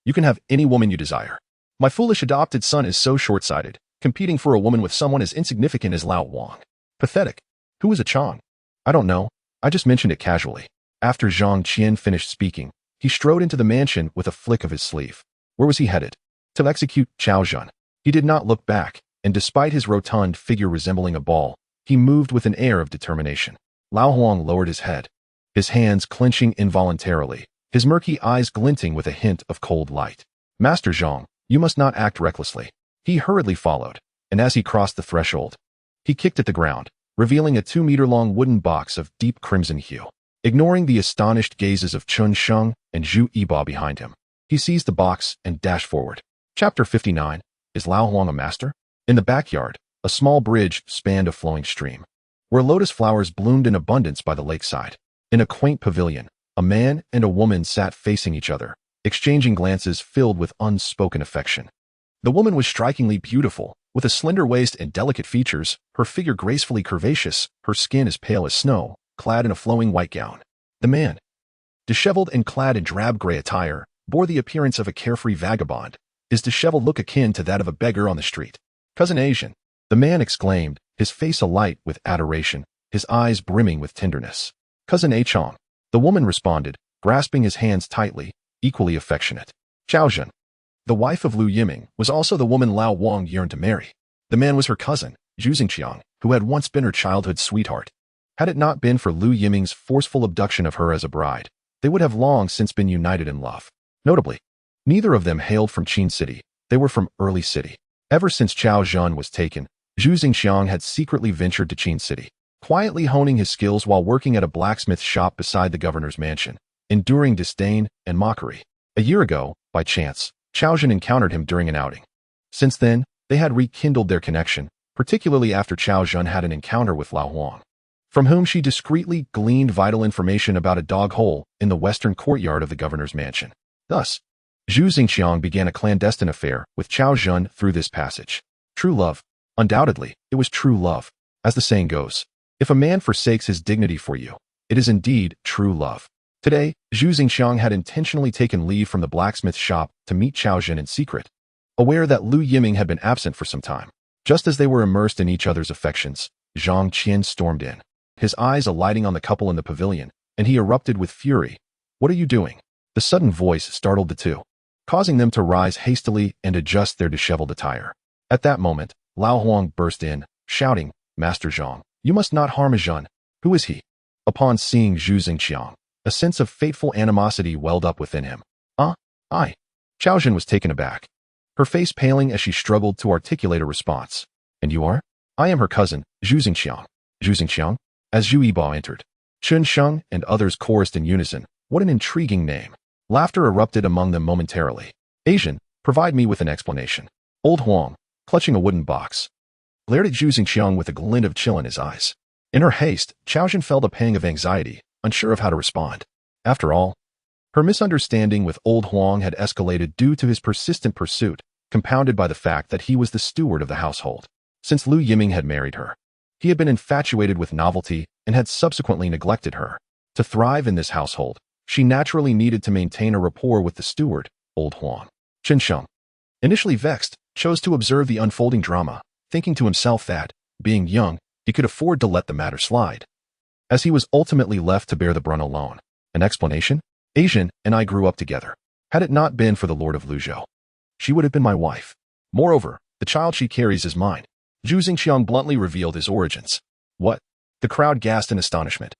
you can have any woman you desire. My foolish adopted son is so short-sighted, competing for a woman with someone as insignificant as Lao Wang. Pathetic. Who is a Chong? I don't know. I just mentioned it casually." After Zhang Qian finished speaking, he strode into the mansion with a flick of his sleeve. Where was he headed? To execute Chao Zhan. He did not look back, and despite his rotund figure resembling a ball, he moved with an air of determination. Lao Huang lowered his head, his hands clenching involuntarily, his murky eyes glinting with a hint of cold light. "Master Zhang, you must not act recklessly." He hurriedly followed, and as he crossed the threshold, he kicked at the ground, revealing a 2-meter-long wooden box of deep crimson hue. Ignoring the astonished gazes of Chun Sheng and Zhu Yiba behind him, he seized the box and dashed forward. Chapter 59. Is Lao Huang a master? In the backyard, a small bridge spanned a flowing stream, where lotus flowers bloomed in abundance by the lakeside. In a quaint pavilion, a man and a woman sat facing each other, exchanging glances filled with unspoken affection. The woman was strikingly beautiful, with a slender waist and delicate features, her figure gracefully curvaceous, her skin as pale as snow, clad in a flowing white gown. The man, disheveled and clad in drab gray attire, bore the appearance of a carefree vagabond, his disheveled look akin to that of a beggar on the street. "Cousin Asian," the man exclaimed, his face alight with adoration, his eyes brimming with tenderness. "Cousin A Chong," the woman responded, grasping his hands tightly, equally affectionate. Chao Zhan, the wife of Liu Yiming, was also the woman Lao Wang yearned to marry. The man was her cousin, Zhu Xingqiang, who had once been her childhood sweetheart. Had it not been for Liu Yiming's forceful abduction of her as a bride, they would have long since been united in love. Notably, neither of them hailed from Qin City, they were from Early City. Ever since Chao Zhan was taken, Zhu Xingqiang had secretly ventured to Qin City, quietly honing his skills while working at a blacksmith shop beside the governor's mansion, enduring disdain and mockery. A year ago, by chance, Chao Zhan encountered him during an outing. Since then, they had rekindled their connection, particularly after Chao Zhan had an encounter with Lao Huang, from whom she discreetly gleaned vital information about a dog hole in the western courtyard of the governor's mansion. Thus, Zhu Xingqiang began a clandestine affair with Chao Zhan through this passage. True love. Undoubtedly, it was true love. As the saying goes, if a man forsakes his dignity for you, it is indeed true love. Today, Zhu Xingqiang had intentionally taken leave from the blacksmith shop to meet Chao Zhan in secret, aware that Liu Yiming had been absent for some time. Just as they were immersed in each other's affections, Zhang Qian stormed in, his eyes alighting on the couple in the pavilion, and he erupted with fury. "What are you doing?" The sudden voice startled the two, causing them to rise hastily and adjust their disheveled attire. At that moment, Lao Huang burst in, shouting, "Master Zhang, you must not harm Ajin. Who is he?" Upon seeing Zhu Xingqiang, a sense of fateful animosity welled up within him. I. Chao Zhan was taken aback, her face paling as she struggled to articulate a response. "And you are?" "I am her cousin, Zhu Xingqiang." Zhu Xingqiang? As Zhu Yiba entered, Chun Sheng and others chorused in unison, "What an intriguing name." Laughter erupted among them momentarily. "Asian, provide me with an explanation." Old Huang, clutching a wooden box, glared at Zhu Xingqiang with a glint of chill in his eyes. In her haste, Chao Zhan felt a pang of anxiety, unsure of how to respond. After all, her misunderstanding with Old Huang had escalated due to his persistent pursuit, compounded by the fact that he was the steward of the household. Since Liu Yiming had married her, he had been infatuated with novelty and had subsequently neglected her. To thrive in this household, she naturally needed to maintain a rapport with the steward, Old Huang. Chen Sheng, initially vexed, chose to observe the unfolding drama, thinking to himself that, being young, he could afford to let the matter slide, as he was ultimately left to bear the brunt alone. An explanation? "Asian and I grew up together. Had it not been for the Lord of Luzhou, she would have been my wife. Moreover, the child she carries is mine." Zhu Xingqiang bluntly revealed his origins. "What?" The crowd gasped in astonishment,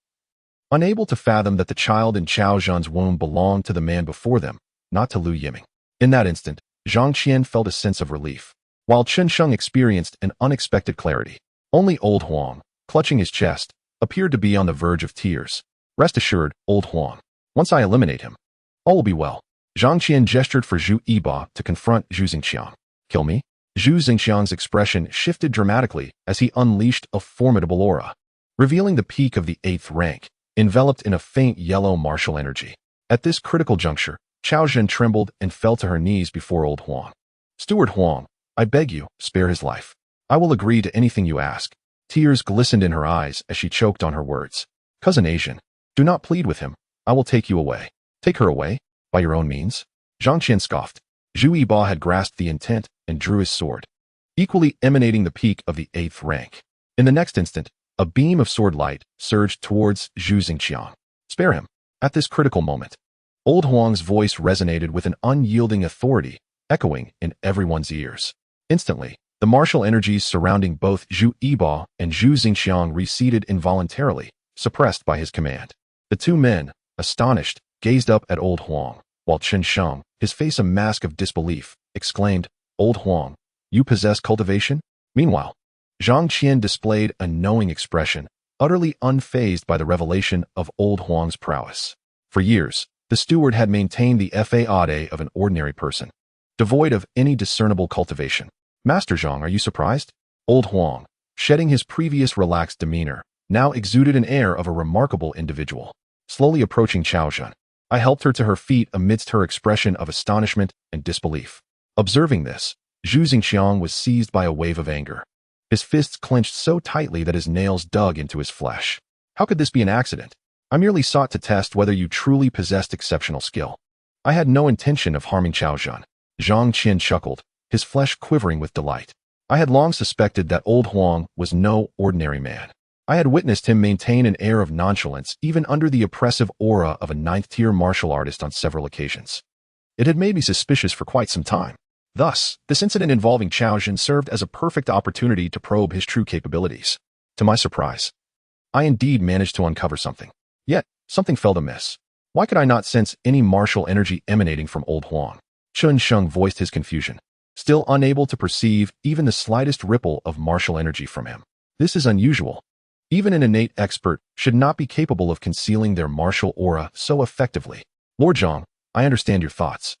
unable to fathom that the child in Chao Zhan's womb belonged to the man before them, not to Liu Yiming. In that instant, Zhang Qian felt a sense of relief. while Chen Sheng experienced an unexpected clarity. Only Old Huang, clutching his chest, appeared to be on the verge of tears. Rest assured, Old Huang. Once I eliminate him, all will be well. Zhang Qian gestured for Zhu Yiba to confront Zhu Xingqiang. Kill me? Zhu Xingqiang's expression shifted dramatically as he unleashed a formidable aura, revealing the peak of the 8th rank, enveloped in a faint yellow martial energy. At this critical juncture, Chao Zhen trembled and fell to her knees before Old Huang. Steward Huang, I beg you, spare his life. I will agree to anything you ask. Tears glistened in her eyes as she choked on her words. Cousin Asian, do not plead with him. I will take you away. Take her away? By your own means? Zhang Qian scoffed. Zhu Yiba had grasped the intent and drew his sword, equally emanating the peak of the 8th rank. In the next instant, a beam of sword light surged towards Zhu Xingqiang. Spare him. At this critical moment, Old Huang's voice resonated with an unyielding authority, echoing in everyone's ears. Instantly, the martial energies surrounding both Zhu Yiba and Zhu Xingqiang receded involuntarily, suppressed by his command. The two men, astonished, gazed up at Old Huang, while Chen Sheng, his face a mask of disbelief, exclaimed, Old Huang, you possess cultivation? Meanwhile, Zhang Qian displayed a knowing expression, utterly unfazed by the revelation of Old Huang's prowess. For years, the steward had maintained the faade of an ordinary person, devoid of any discernible cultivation. Master Zhang, are you surprised? Old Huang, shedding his previous relaxed demeanor, now exuded an air of a remarkable individual. Slowly approaching Chao Zhen, I helped her to her feet amidst her expression of astonishment and disbelief. Observing this, Zhu Xingqiang was seized by a wave of anger. His fists clenched so tightly that his nails dug into his flesh. How could this be an accident? I merely sought to test whether you truly possessed exceptional skill. I had no intention of harming Chao Zhen. Zhang Qian chuckled, his flesh quivering with delight. I had long suspected that Old Huang was no ordinary man. I had witnessed him maintain an air of nonchalance even under the oppressive aura of a 9th-tier martial artist on several occasions. It had made me suspicious for quite some time. Thus, this incident involving Chao Zhen served as a perfect opportunity to probe his true capabilities. To my surprise, I indeed managed to uncover something. Yet, something felt amiss. Why could I not sense any martial energy emanating from Old Huang? Chen Sheng voiced his confusion, still unable to perceive even the slightest ripple of martial energy from him. This is unusual. Even an innate expert should not be capable of concealing their martial aura so effectively. Lord Zhang, I understand your thoughts.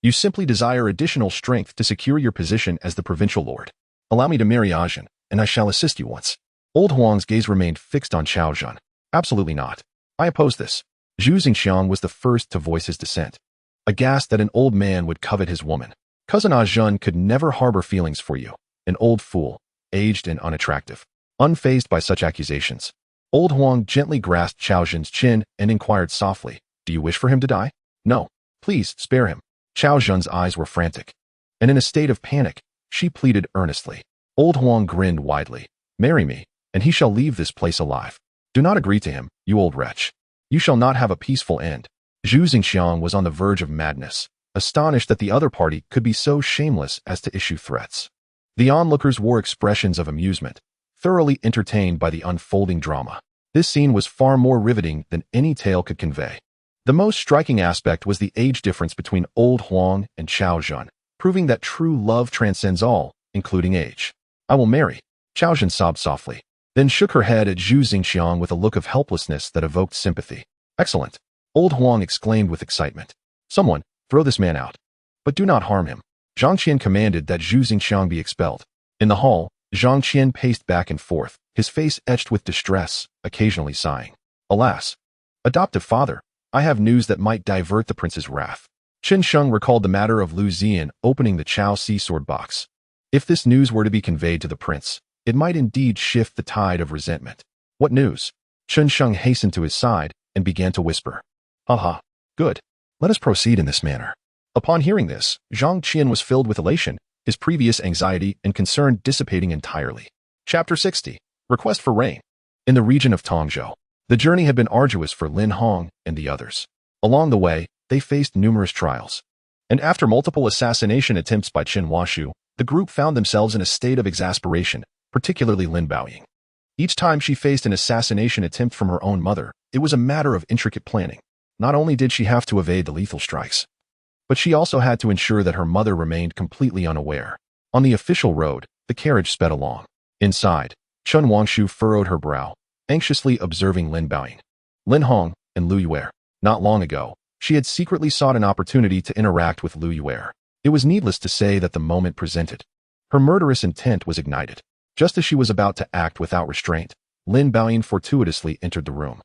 You simply desire additional strength to secure your position as the provincial lord. Allow me to marry Ajin, and I shall assist you once. Old Huang's gaze remained fixed on Chao Zhen. Absolutely not. I oppose this. Zhu Xingqiang was the first to voice his dissent, aghast that an old man would covet his woman. Cousin Ajin could never harbor feelings for you, an old fool, aged and unattractive. Unfazed by such accusations, Old Huang gently grasped Chao Zhen's chin and inquired softly, do you wish for him to die? No. Please, spare him. Chao Zhen's eyes were frantic, and in a state of panic, she pleaded earnestly. Old Huang grinned widely. Marry me, and he shall leave this place alive. Do not agree to him, you old wretch. You shall not have a peaceful end. Zhu Xingqiang was on the verge of madness, astonished that the other party could be so shameless as to issue threats. The onlookers wore expressions of amusement, thoroughly entertained by the unfolding drama. This scene was far more riveting than any tale could convey. The most striking aspect was the age difference between Old Huang and Chao Zhen, proving that true love transcends all, including age. I will marry. Chao Zhen sobbed softly, then shook her head at Zhu Xingqiang with a look of helplessness that evoked sympathy. Excellent. Old Huang exclaimed with excitement. Someone, throw this man out. But do not harm him. Zhang Qian commanded that Zhu Xingqiang be expelled. In the hall, Zhang Qian paced back and forth, his face etched with distress, occasionally sighing. Alas, adoptive father, I have news that might divert the prince's wrath. Chen Sheng recalled the matter of Liu Ziyan opening the Chao Si sword box. If this news were to be conveyed to the prince, it might indeed shift the tide of resentment. What news? Chen Sheng hastened to his side and began to whisper. Aha, good. Let us proceed in this manner. Upon hearing this, Zhang Qian was filled with elation, his previous anxiety and concern dissipating entirely. Chapter 60. Request for Rain. In the region of Tongzhou, the journey had been arduous for Lin Hong and the others. Along the way, they faced numerous trials. And after multiple assassination attempts by Qin Huashu, the group found themselves in a state of exasperation, particularly Lin Baoying. Each time she faced an assassination attempt from her own mother, it was a matter of intricate planning. Not only did she have to evade the lethal strikes, but she also had to ensure that her mother remained completely unaware. On the official road, the carriage sped along. Inside, Chun Wangshu furrowed her brow, anxiously observing Lin Baiyi, Lin Hong, and Liu Yue. Not long ago, she had secretly sought an opportunity to interact with Liu Yue. It was needless to say that the moment presented. Her murderous intent was ignited. Just as she was about to act without restraint, Lin Baiyi fortuitously entered the room.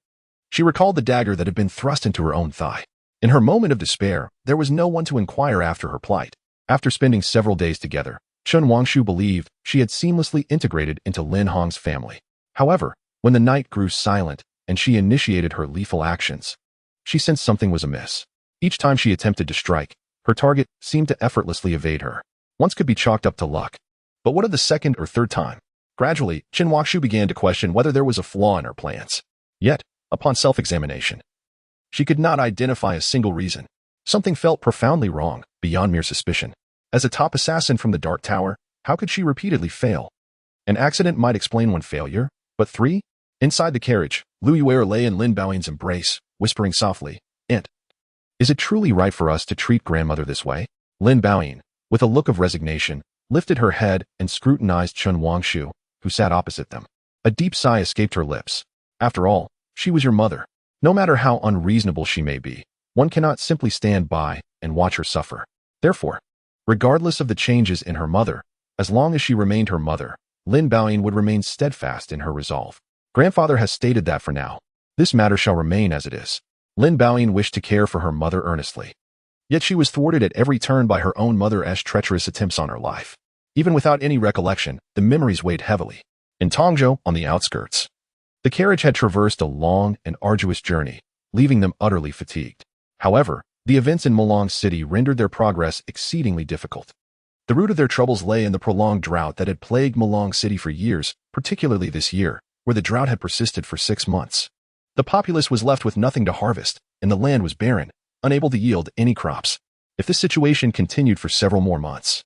She recalled the dagger that had been thrust into her own thigh. In her moment of despair, there was no one to inquire after her plight. After spending several days together, Chun Wangshu believed she had seamlessly integrated into Lin Hong's family. However, when the night grew silent and she initiated her lethal actions, she sensed something was amiss. Each time she attempted to strike, her target seemed to effortlessly evade her. Once could be chalked up to luck. But what of the second or third time? Gradually, Chun Wangshu began to question whether there was a flaw in her plans. Yet, upon self-examination, she could not identify a single reason. Something felt profoundly wrong, beyond mere suspicion. As a top assassin from the Dark Tower, how could she repeatedly fail? An accident might explain one failure, but three? Inside the carriage, Liu Yue lay in Lin Baoyin's embrace, whispering softly, "Aunt, is it truly right for us to treat grandmother this way?" Lin Baoyin, with a look of resignation, lifted her head and scrutinized Chun Wangshu, who sat opposite them. A deep sigh escaped her lips. After all, she was your mother. No matter how unreasonable she may be, one cannot simply stand by and watch her suffer. Therefore, regardless of the changes in her mother, as long as she remained her mother, Lin Baoyin would remain steadfast in her resolve. Grandfather has stated that for now, this matter shall remain as it is. Lin Baoyin wished to care for her mother earnestly. Yet she was thwarted at every turn by her own mother's treacherous attempts on her life. Even without any recollection, the memories weighed heavily. In Tongzhou, on the outskirts, the carriage had traversed a long and arduous journey, leaving them utterly fatigued. However, the events in Molong City rendered their progress exceedingly difficult. The root of their troubles lay in the prolonged drought that had plagued Molong City for years, particularly this year, where the drought had persisted for 6 months. The populace was left with nothing to harvest, and the land was barren, unable to yield any crops. If this situation continued for several more months,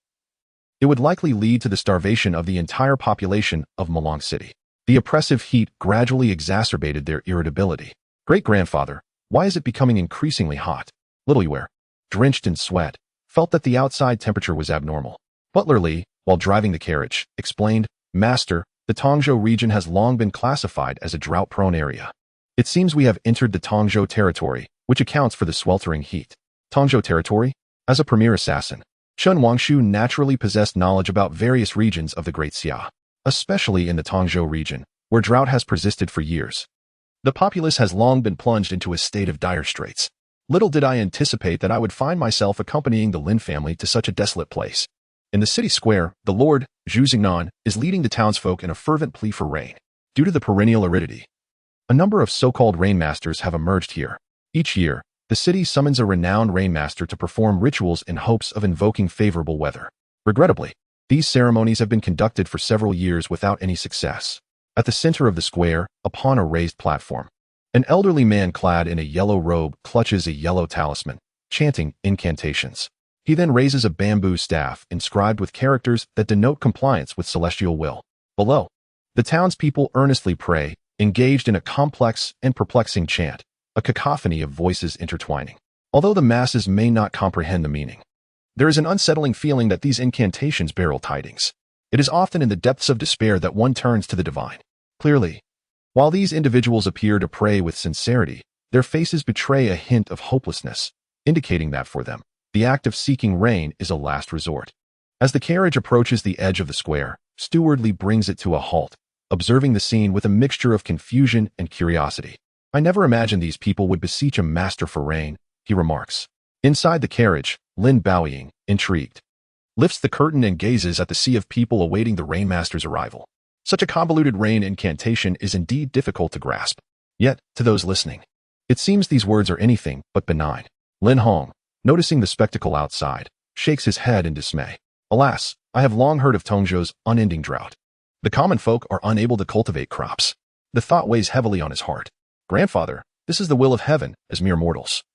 it would likely lead to the starvation of the entire population of Molong City. The oppressive heat gradually exacerbated their irritability. Great-grandfather, why is it becoming increasingly hot? Little Yue, drenched in sweat, felt that the outside temperature was abnormal. Butler Li, while driving the carriage, explained, "Master, the Tongzhou region has long been classified as a drought-prone area. It seems we have entered the Tongzhou territory, which accounts for the sweltering heat." Tongzhou territory? As a premier assassin, Chun Wangshu naturally possessed knowledge about various regions of the Great Xia, especially in the Tongzhou region, where drought has persisted for years. The populace has long been plunged into a state of dire straits. Little did I anticipate that I would find myself accompanying the Lin family to such a desolate place. In the city square, the Lord, Zhu Xingnan, is leading the townsfolk in a fervent plea for rain. Due to the perennial aridity, a number of so-called rainmasters have emerged here. Each year, the city summons a renowned rainmaster to perform rituals in hopes of invoking favorable weather. Regrettably, these ceremonies have been conducted for several years without any success. At the center of the square, upon a raised platform, an elderly man clad in a yellow robe clutches a yellow talisman, chanting incantations. He then raises a bamboo staff inscribed with characters that denote compliance with celestial will. Below, the townspeople earnestly pray, engaged in a complex and perplexing chant, a cacophony of voices intertwining. Although the masses may not comprehend the meaning, there is an unsettling feeling that these incantations bear ill tidings. It is often in the depths of despair that one turns to the divine. Clearly, while these individuals appear to pray with sincerity, their faces betray a hint of hopelessness, indicating that for them, the act of seeking rain is a last resort. As the carriage approaches the edge of the square, Steward Li brings it to a halt, observing the scene with a mixture of confusion and curiosity. "I never imagined these people would beseech a master for rain," he remarks. Inside the carriage, Lin Baoying, intrigued, lifts the curtain and gazes at the sea of people awaiting the rainmaster's arrival. Such a convoluted rain incantation is indeed difficult to grasp. Yet, to those listening, it seems these words are anything but benign. Lin Hong, noticing the spectacle outside, shakes his head in dismay. "Alas, I have long heard of Tongzhou's unending drought. The common folk are unable to cultivate crops." The thought weighs heavily on his heart. "Grandfather, this is the will of heaven as mere mortals.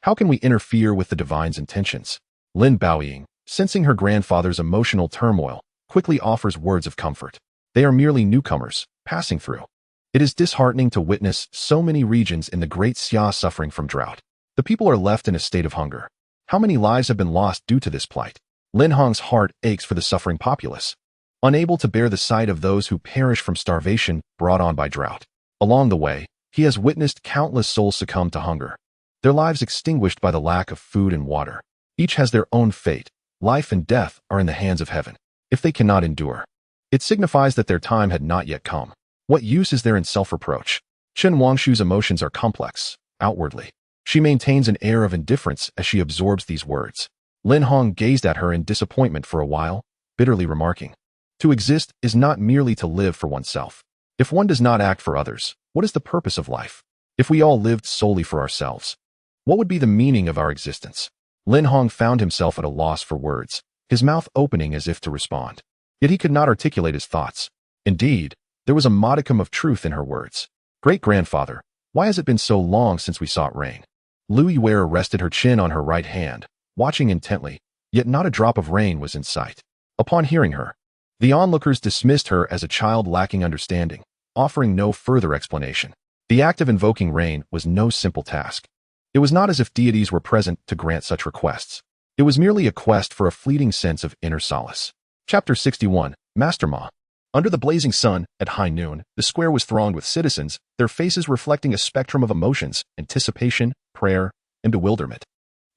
How can we interfere with the divine's intentions?" Lin Baoying, sensing her grandfather's emotional turmoil, quickly offers words of comfort. They are merely newcomers, passing through. It is disheartening to witness so many regions in the Great Xia suffering from drought. The people are left in a state of hunger. How many lives have been lost due to this plight? Lin Hong's heart aches for the suffering populace, unable to bear the sight of those who perish from starvation brought on by drought. Along the way, he has witnessed countless souls succumb to hunger, their lives extinguished by the lack of food and water. Each has their own fate. Life and death are in the hands of heaven. If they cannot endure, it signifies that their time had not yet come. What use is there in self-reproach? Chen Wangshu's emotions are complex. Outwardly, she maintains an air of indifference as she absorbs these words. Lin Hong gazed at her in disappointment for a while, bitterly remarking, "To exist is not merely to live for oneself. If one does not act for others, what is the purpose of life? If we all lived solely for ourselves, what would be the meaning of our existence?" Lin Hong found himself at a loss for words, his mouth opening as if to respond. Yet he could not articulate his thoughts. Indeed, there was a modicum of truth in her words. "Great-grandfather, why has it been so long since we saw it rain?" Liu Ziyan rested her chin on her right hand, watching intently, yet not a drop of rain was in sight. Upon hearing her, the onlookers dismissed her as a child lacking understanding, offering no further explanation. The act of invoking rain was no simple task. It was not as if deities were present to grant such requests. It was merely a quest for a fleeting sense of inner solace. Chapter 61, Master Ma. Under the blazing sun, at high noon, the square was thronged with citizens, their faces reflecting a spectrum of emotions, anticipation, prayer, and bewilderment.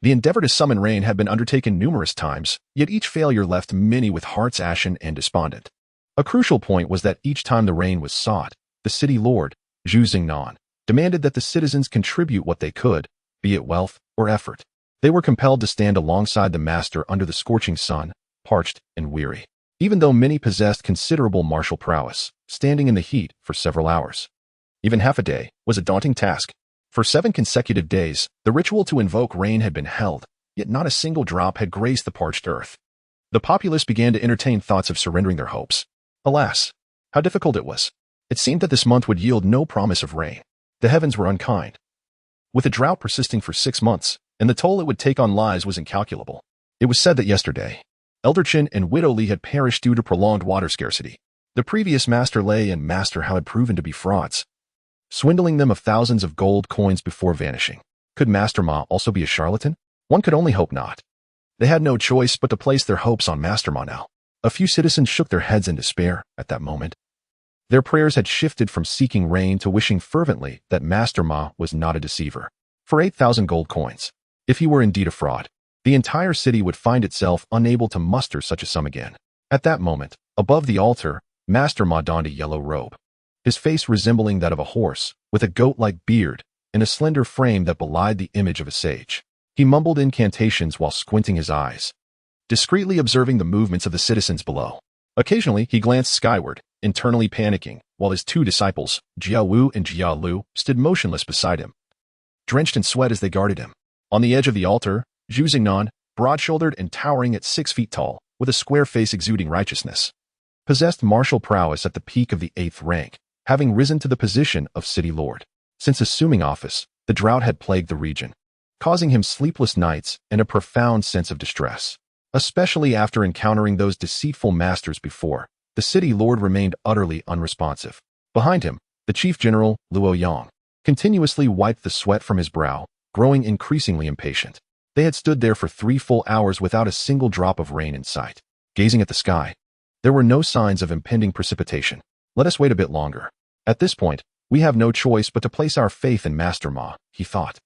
The endeavor to summon rain had been undertaken numerous times, yet each failure left many with hearts ashen and despondent. A crucial point was that each time the rain was sought, the city lord, Liu Ziyan, demanded that the citizens contribute what they could, be it wealth or effort. They were compelled to stand alongside the master under the scorching sun, parched and weary. Even though many possessed considerable martial prowess, standing in the heat for several hours, even half a day, was a daunting task. For 7 consecutive days, the ritual to invoke rain had been held, yet not a single drop had graced the parched earth. The populace began to entertain thoughts of surrendering their hopes. Alas, how difficult it was. It seemed that this month would yield no promise of rain. The heavens were unkind, with a drought persisting for 6 months, and the toll it would take on lives was incalculable. It was said that yesterday, Elder Chen and Widow Li had perished due to prolonged water scarcity. The previous Master Lei and Master Hao had proven to be frauds, swindling them of thousands of gold coins before vanishing. Could Master Ma also be a charlatan? One could only hope not. They had no choice but to place their hopes on Master Ma now. A few citizens shook their heads in despair at that moment. Their prayers had shifted from seeking rain to wishing fervently that Master Ma was not a deceiver. For 8,000 gold coins, if he were indeed a fraud, the entire city would find itself unable to muster such a sum again. At that moment, above the altar, Master Ma donned a yellow robe, his face resembling that of a horse, with a goat-like beard, and a slender frame that belied the image of a sage. He mumbled incantations while squinting his eyes, discreetly observing the movements of the citizens below. Occasionally, he glanced skyward, internally panicking, while his 2 disciples, Jia Wu and Jia Lu, stood motionless beside him, drenched in sweat as they guarded him. On the edge of the altar, Liu Ziyan, broad-shouldered and towering at 6 feet tall, with a square face exuding righteousness, possessed martial prowess at the peak of the 8th rank, having risen to the position of city lord. Since assuming office, the drought had plagued the region, causing him sleepless nights and a profound sense of distress. Especially after encountering those deceitful masters before, the city lord remained utterly unresponsive. Behind him, the chief general, Liu Ziyan, continuously wiped the sweat from his brow, growing increasingly impatient. They had stood there for 3 full hours without a single drop of rain in sight. Gazing at the sky, there were no signs of impending precipitation. Let us wait a bit longer. At this point, we have no choice but to place our faith in Master Ma, he thought.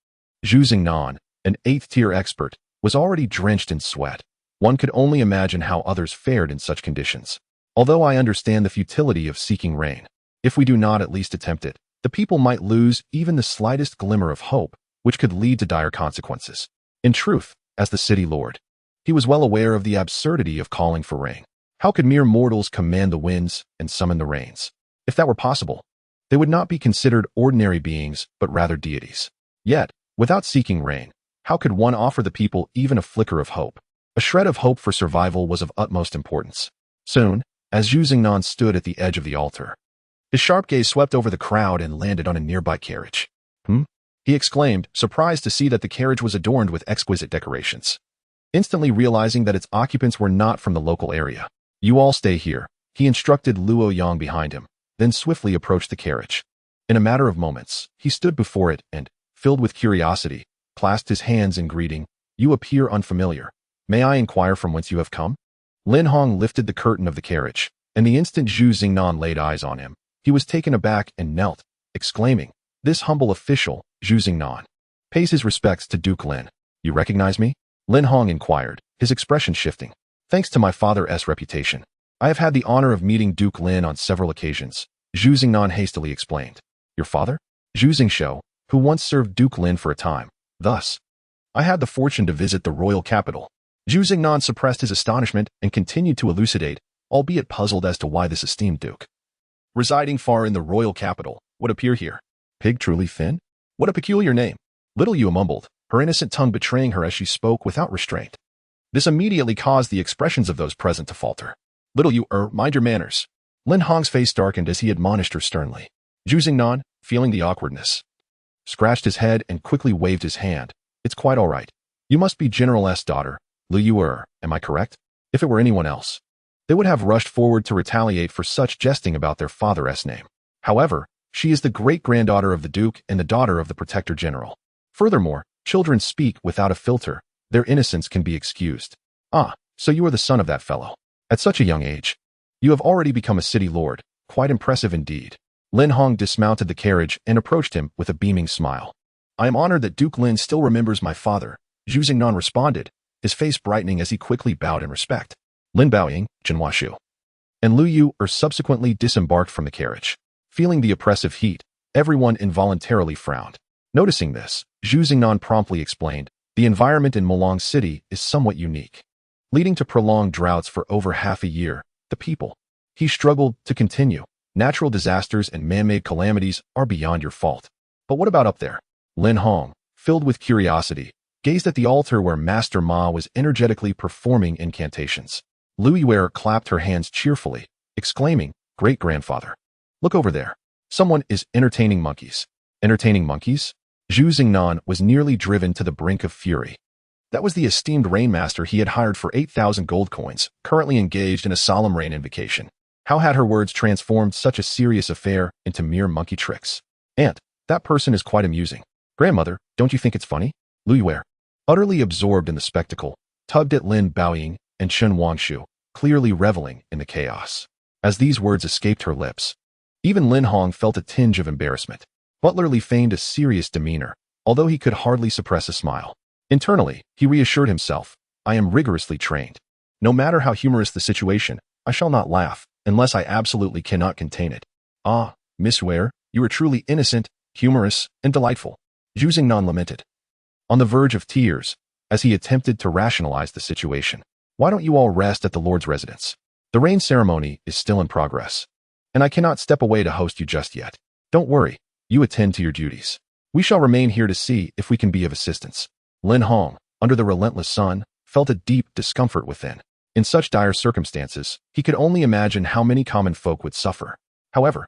Liu Ziyan, an 8th-tier expert, was already drenched in sweat. One could only imagine how others fared in such conditions. Although I understand the futility of seeking rain, if we do not at least attempt it, the people might lose even the slightest glimmer of hope, which could lead to dire consequences. In truth, as the city lord, he was well aware of the absurdity of calling for rain. How could mere mortals command the winds and summon the rains? If that were possible, they would not be considered ordinary beings, but rather deities. Yet, without seeking rain, how could one offer the people even a flicker of hope? A shred of hope for survival was of utmost importance. Soon, as Liu Ziyan stood at the edge of the altar, his sharp gaze swept over the crowd and landed on a nearby carriage. He exclaimed, surprised to see that the carriage was adorned with exquisite decorations. Instantly realizing that its occupants were not from the local area. "You all stay here," he instructed Liu Ziyan behind him, then swiftly approached the carriage. In a matter of moments, he stood before it and, filled with curiosity, clasped his hands in greeting. "You appear unfamiliar. May I inquire from whence you have come? Lin Hong lifted the curtain of the carriage, and the instant Zhu Xingnan laid eyes on him, he was taken aback and knelt, exclaiming, "This humble official, Zhu Xingnan, pays his respects to Duke Lin. You recognize me?" Lin Hong inquired, his expression shifting. "Thanks to my father's reputation, I have had the honor of meeting Duke Lin on several occasions," Zhu Xingnan hastily explained. "Your father?" Zhu Xingshou, who once served Duke Lin for a time. Thus, I had the fortune to visit the royal capital. Zhu Xingnan suppressed his astonishment and continued to elucidate, albeit puzzled as to why this esteemed duke, residing far in the royal capital, would appear here. Pig truly thin? What a peculiar name. Little Yu mumbled, her innocent tongue betraying her as she spoke without restraint. This immediately caused the expressions of those present to falter. Little Yu, mind your manners. Lin Hong's face darkened as he admonished her sternly. Zhu Xingnan, feeling the awkwardness, scratched his head and quickly waved his hand. It's quite all right. You must be General S. daughter, Liu Yu, am I correct? If it were anyone else, they would have rushed forward to retaliate for such jesting about their father's name. However, she is the great-granddaughter of the Duke and the daughter of the Protector General. Furthermore, children speak without a filter. Their innocence can be excused. Ah, so you are the son of that fellow. At such a young age, you have already become a city lord. Quite impressive indeed. Lin Hong dismounted the carriage and approached him with a beaming smile. I am honored that Duke Lin still remembers my father, Zhu Xingnan responded, his face brightening as he quickly bowed in respect. Lin Baoying, Jinhua and Liu Yu subsequently disembarked from the carriage. Feeling the oppressive heat, everyone involuntarily frowned. Noticing this, Zhu Xingnan promptly explained, the environment in Molong City is somewhat unique, leading to prolonged droughts for over half a year. The people. He struggled to continue. Natural disasters and man-made calamities are beyond your fault. But what about up there? Lin Hong, filled with curiosity, gazed at the altar where Master Ma was energetically performing incantations. Liu Yu clapped her hands cheerfully, exclaiming, Great-grandfather, look over there. Someone is entertaining monkeys. Entertaining monkeys? Zhu Xingnan was nearly driven to the brink of fury. That was the esteemed rainmaster he had hired for 8,000 gold coins, currently engaged in a solemn rain invocation. How had her words transformed such a serious affair into mere monkey tricks? Aunt, that person is quite amusing. Grandmother, don't you think it's funny? Liu Yu, utterly absorbed in the spectacle, tugged at Lin Baoying and Chen Wangshu, clearly reveling in the chaos. As these words escaped her lips, even Lin Hong felt a tinge of embarrassment. Butler Li feigned a serious demeanor, although he could hardly suppress a smile. Internally, he reassured himself, I am rigorously trained. No matter how humorous the situation, I shall not laugh, unless I absolutely cannot contain it. Ah, Miss Ware, you are truly innocent, humorous, and delightful. Zhu Xingnan lamented, on the verge of tears, as he attempted to rationalize the situation. Why don't you all rest at the Lord's residence? The rain ceremony is still in progress, and I cannot step away to host you just yet. Don't worry, you attend to your duties. We shall remain here to see if we can be of assistance. Lin Hong, under the relentless sun, felt a deep discomfort within. In such dire circumstances, he could only imagine how many common folk would suffer. However,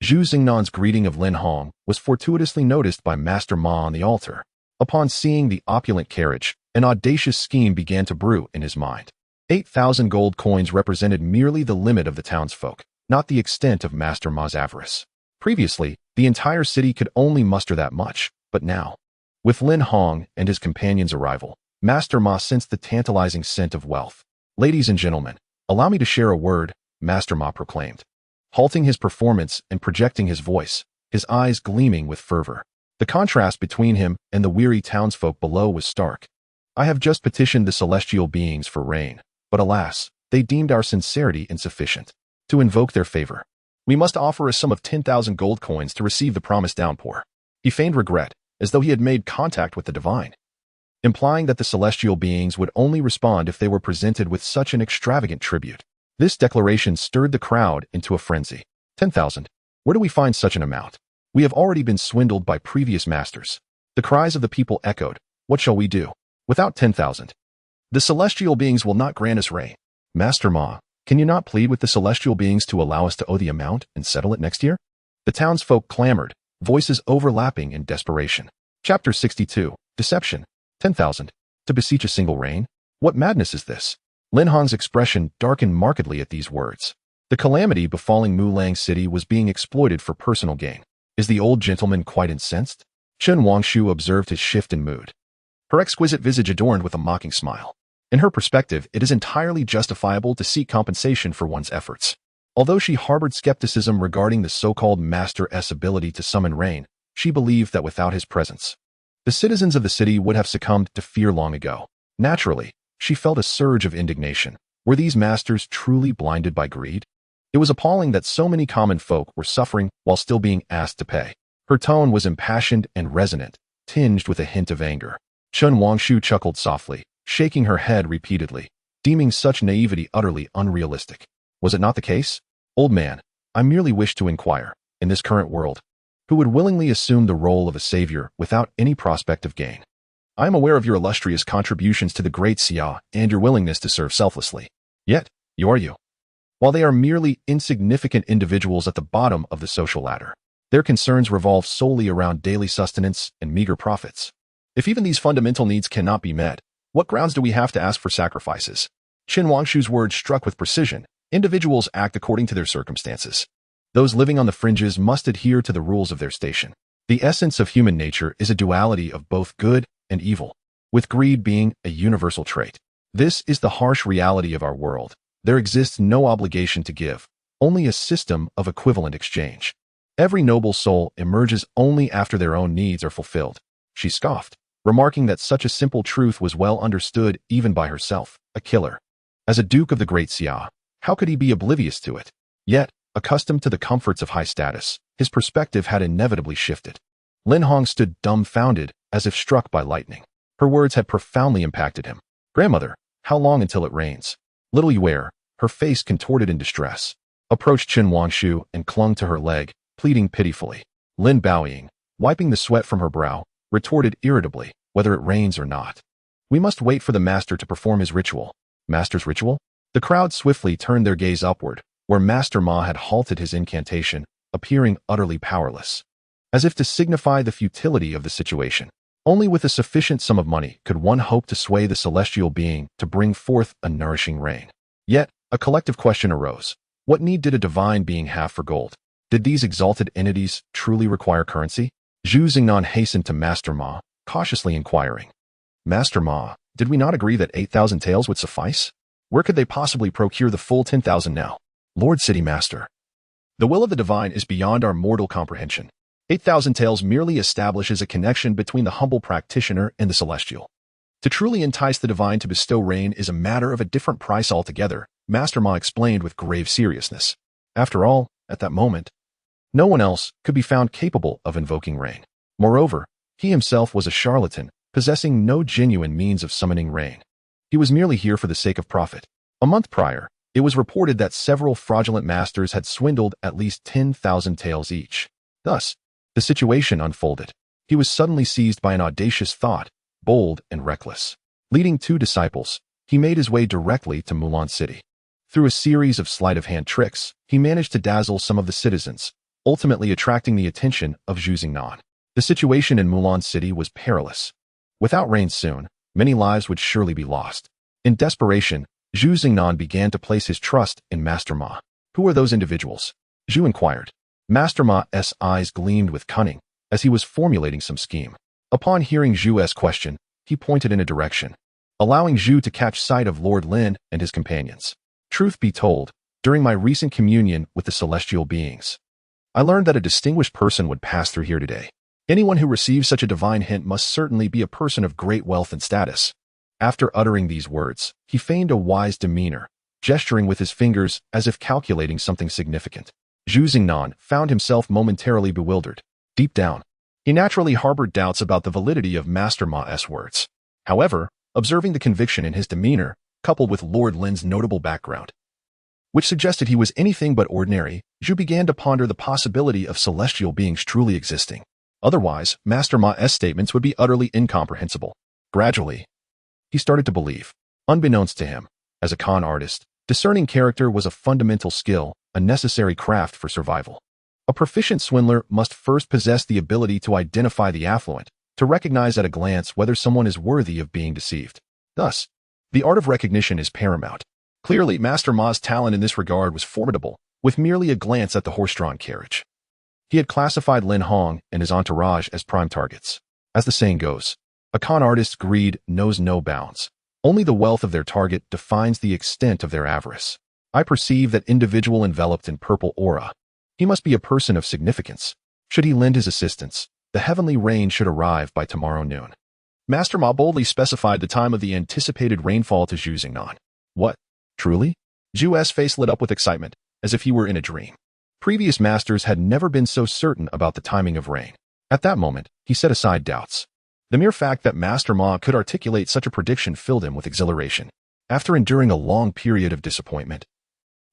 Zhu Xingnan's greeting of Lin Hong was fortuitously noticed by Master Ma on the altar. Upon seeing the opulent carriage, an audacious scheme began to brew in his mind. 8,000 gold coins represented merely the limit of the townsfolk, not the extent of Master Ma's avarice. Previously, the entire city could only muster that much, but now, with Lin Hong and his companion's arrival, Master Ma sensed the tantalizing scent of wealth. Ladies and gentlemen, allow me to share a word, Master Ma proclaimed, halting his performance and projecting his voice, his eyes gleaming with fervor. The contrast between him and the weary townsfolk below was stark. I have just petitioned the celestial beings for rain, but alas, they deemed our sincerity insufficient. To invoke their favor, we must offer a sum of 10,000 gold coins to receive the promised downpour. He feigned regret, as though he had made contact with the divine, implying that the celestial beings would only respond if they were presented with such an extravagant tribute. This declaration stirred the crowd into a frenzy. 10,000? Where do we find such an amount? We have already been swindled by previous masters. The cries of the people echoed, what shall we do? Without 10,000, the celestial beings will not grant us rain. Master Ma, can you not plead with the celestial beings to allow us to owe the amount and settle it next year? The townsfolk clamored, voices overlapping in desperation. Chapter 62, Deception. 10,000. To beseech a single rain? What madness is this? Lin Hong's expression darkened markedly at these words. The calamity befalling Mulang City was being exploited for personal gain. Is the old gentleman quite incensed? Chen Wangshu observed his shift in mood, her exquisite visage adorned with a mocking smile. In her perspective, it is entirely justifiable to seek compensation for one's efforts. Although she harbored skepticism regarding the so-called Master's ability to summon rain, she believed that without his presence, the citizens of the city would have succumbed to fear long ago. Naturally, she felt a surge of indignation. Were these masters truly blinded by greed? It was appalling that so many common folk were suffering while still being asked to pay. Her tone was impassioned and resonant, tinged with a hint of anger. Chen Wangshu chuckled softly, shaking her head repeatedly, deeming such naivety utterly unrealistic. Was it not the case? Old man, I merely wish to inquire, in this current world, who would willingly assume the role of a savior without any prospect of gain? I am aware of your illustrious contributions to the Great Xia and your willingness to serve selflessly. Yet, you are you. While they are merely insignificant individuals at the bottom of the social ladder, their concerns revolve solely around daily sustenance and meager profits. If even these fundamental needs cannot be met, what grounds do we have to ask for sacrifices? Qin Wangshu's words struck with precision. Individuals act according to their circumstances. Those living on the fringes must adhere to the rules of their station. The essence of human nature is a duality of both good and evil, with greed being a universal trait. This is the harsh reality of our world. There exists no obligation to give, only a system of equivalent exchange. Every noble soul emerges only after their own needs are fulfilled. She scoffed, remarking that such a simple truth was well understood even by herself, a killer. As a duke of the Great Xia, how could he be oblivious to it? Yet, accustomed to the comforts of high status, his perspective had inevitably shifted. Lin Hong stood dumbfounded, as if struck by lightning. Her words had profoundly impacted him. Grandmother, how long until it rains? Little Yue, her face contorted in distress, approached Qin Wangshu and clung to her leg, pleading pitifully. Lin Baoying, wiping the sweat from her brow, retorted irritably, whether it rains or not. We must wait for the master to perform his ritual. Master's ritual? The crowd swiftly turned their gaze upward, where Master Ma had halted his incantation, appearing utterly powerless. As if to signify the futility of the situation, only with a sufficient sum of money could one hope to sway the celestial being to bring forth a nourishing rain. Yet, a collective question arose. What need did a divine being have for gold? Did these exalted entities truly require currency? Zhu Xingnan hastened to Master Ma, cautiously inquiring. Master Ma, did we not agree that 8,000 taels would suffice? Where could they possibly procure the full 10,000 now? Lord City Master, the will of the divine is beyond our mortal comprehension. 8,000 taels merely establishes a connection between the humble practitioner and the celestial. To truly entice the divine to bestow rain is a matter of a different price altogether, Master Ma explained with grave seriousness. After all, at that moment, no one else could be found capable of invoking rain. Moreover, he himself was a charlatan, possessing no genuine means of summoning rain. He was merely here for the sake of profit. A month prior, it was reported that several fraudulent masters had swindled at least 10,000 taels each. Thus, the situation unfolded. He was suddenly seized by an audacious thought, bold and reckless. Leading 2 disciples, he made his way directly to Mulan City. Through a series of sleight-of-hand tricks, he managed to dazzle some of the citizens, ultimately attracting the attention of Zhu Xingnan. The situation in Mulan City was perilous. Without rain soon, many lives would surely be lost. In desperation, Zhu Xingnan began to place his trust in Master Ma. Who are those individuals? Zhu inquired. Master Ma's eyes gleamed with cunning, as he was formulating some scheme. Upon hearing Zhu's question, he pointed in a direction, allowing Zhu to catch sight of Lord Lin and his companions. Truth be told, during my recent communion with the celestial beings, I learned that a distinguished person would pass through here today. Anyone who receives such a divine hint must certainly be a person of great wealth and status. After uttering these words, he feigned a wise demeanor, gesturing with his fingers as if calculating something significant. Zhu Xingnan found himself momentarily bewildered. Deep down, he naturally harbored doubts about the validity of Master Ma's words. However, observing the conviction in his demeanor, coupled with Lord Lin's notable background, which suggested he was anything but ordinary, Zhu began to ponder the possibility of celestial beings truly existing. Otherwise, Master Ma's statements would be utterly incomprehensible. Gradually, he started to believe. Unbeknownst to him, as a con artist, discerning character was a fundamental skill, a necessary craft for survival. A proficient swindler must first possess the ability to identify the affluent, to recognize at a glance whether someone is worthy of being deceived. Thus, the art of recognition is paramount. Clearly, Master Ma's talent in this regard was formidable, with merely a glance at the horse-drawn carriage. He had classified Lin Hong and his entourage as prime targets. As the saying goes, a con artist's greed knows no bounds. Only the wealth of their target defines the extent of their avarice. I perceive that individual enveloped in purple aura. He must be a person of significance. Should he lend his assistance, the heavenly rain should arrive by tomorrow noon. Master Ma boldly specified the time of the anticipated rainfall to Zhu Xingnan. What? Truly? Zhu's face lit up with excitement, as if he were in a dream. Previous masters had never been so certain about the timing of rain. At that moment, he set aside doubts. The mere fact that Master Ma could articulate such a prediction filled him with exhilaration. After enduring a long period of disappointment,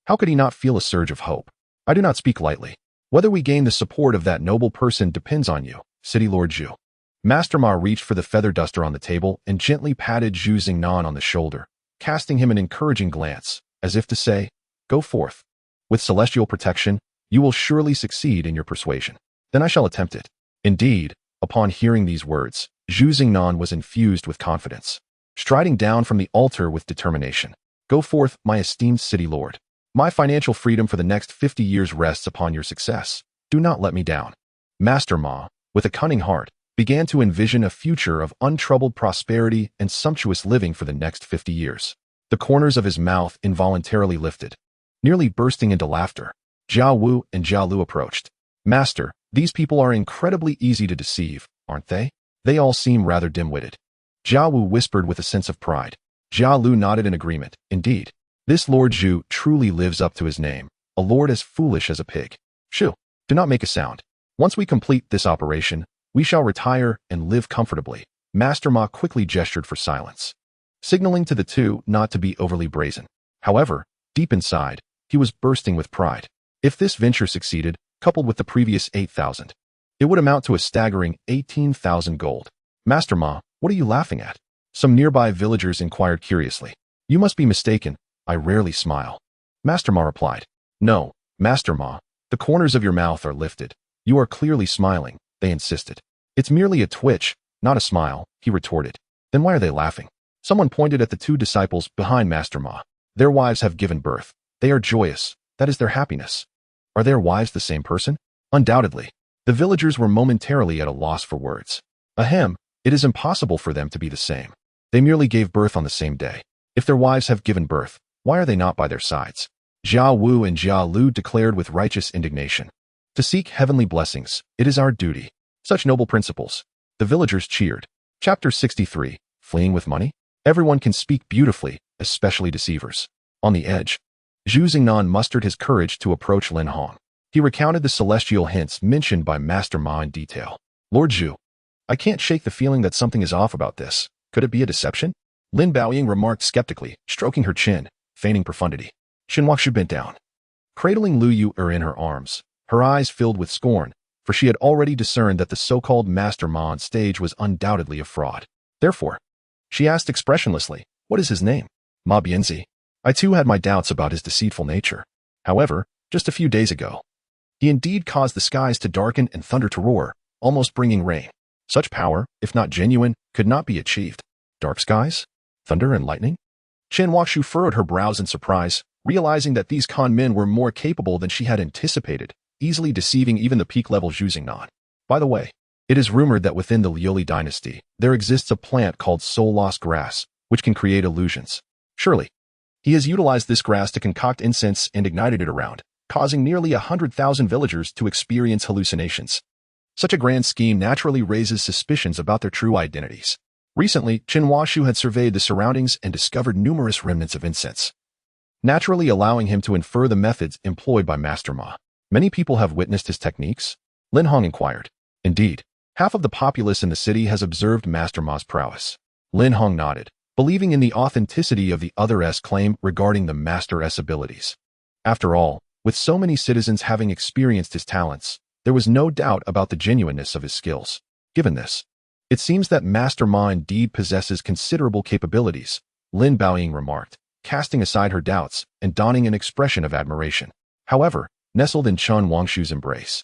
how could he not feel a surge of hope? I do not speak lightly. Whether we gain the support of that noble person depends on you, City Lord Zhu. Master Ma reached for the feather duster on the table and gently patted Zhu Xingnan on the shoulder, casting him an encouraging glance, as if to say, "Go forth. With celestial protection, you will surely succeed in your persuasion." Then I shall attempt it. Indeed, upon hearing these words, Zhu Xingnan was infused with confidence, striding down from the altar with determination. "Go forth, my esteemed city lord. My financial freedom for the next 50 years rests upon your success. Do not let me down." Master Ma, with a cunning heart, began to envision a future of untroubled prosperity and sumptuous living for the next 50 years. The corners of his mouth involuntarily lifted, nearly bursting into laughter. Jia Wu and Jia Lu approached. "Master, these people are incredibly easy to deceive, aren't they? They all seem rather dim-witted." Jia Wu whispered with a sense of pride. Jia Lu nodded in agreement. "Indeed, this Lord Zhu truly lives up to his name, a lord as foolish as a pig. Shoo, do not make a sound. Once we complete this operation, we shall retire and live comfortably." Master Ma quickly gestured for silence, signaling to the two not to be overly brazen. However, deep inside, he was bursting with pride. If this venture succeeded, coupled with the previous 8,000, it would amount to a staggering 18,000 gold. "Master Ma, what are you laughing at?" Some nearby villagers inquired curiously. "You must be mistaken. I rarely smile." Master Ma replied. "No, Master Ma, the corners of your mouth are lifted. You are clearly smiling," they insisted. "It's merely a twitch, not a smile," he retorted. "Then why are they laughing?" Someone pointed at the two disciples behind Master Ma. "Their wives have given birth. They are joyous. That is their happiness." Are their wives the same person? Undoubtedly. The villagers were momentarily at a loss for words. Ahem, it is impossible for them to be the same. They merely gave birth on the same day. If their wives have given birth, why are they not by their sides? Jia Wu and Jia Lu declared with righteous indignation. "To seek heavenly blessings, it is our duty." Such noble principles. The villagers cheered. Chapter 63, Fleeing with Money? Everyone can speak beautifully, especially deceivers. On the edge, Zhu Xingnan mustered his courage to approach Lin Hong. He recounted the celestial hints mentioned by Master Ma in detail. "Lord Zhu, I can't shake the feeling that something is off about this. Could it be a deception?" Lin Baoying remarked skeptically, stroking her chin, feigning profundity. Xin Huangshu bent down, cradling Liu Yu in her arms. Her eyes filled with scorn, for she had already discerned that the so-called Master Ma on stage was undoubtedly a fraud. Therefore, she asked expressionlessly, "What is his name?" "Ma Bianzi." I too had my doubts about his deceitful nature. However, just a few days ago, he indeed caused the skies to darken and thunder to roar, almost bringing rain. Such power, if not genuine, could not be achieved. Dark skies? Thunder and lightning? Chen Huangshu furrowed her brows in surprise, realizing that these con men were more capable than she had anticipated, easily deceiving even the peak-level Zhu Xingnan. By the way, it is rumored that within the Liu Dynasty, there exists a plant called soul-lost grass, which can create illusions. Surely, he has utilized this grass to concoct incense and ignited it around, causing nearly 100,000 villagers to experience hallucinations. Such a grand scheme naturally raises suspicions about their true identities. Recently, Chen Huangshu had surveyed the surroundings and discovered numerous remnants of incense, naturally allowing him to infer the methods employed by Master Ma. "Many people have witnessed his techniques?" Lin Hong inquired. "Indeed, half of the populace in the city has observed Master Ma's prowess." Lin Hong nodded, believing in the authenticity of the other's claim regarding the Master's abilities. After all, with so many citizens having experienced his talents, there was no doubt about the genuineness of his skills. Given this, it seems that Master Ma indeed possesses considerable capabilities, Lin Baoying remarked, casting aside her doubts and donning an expression of admiration. However, nestled in Chen Huangshu's embrace,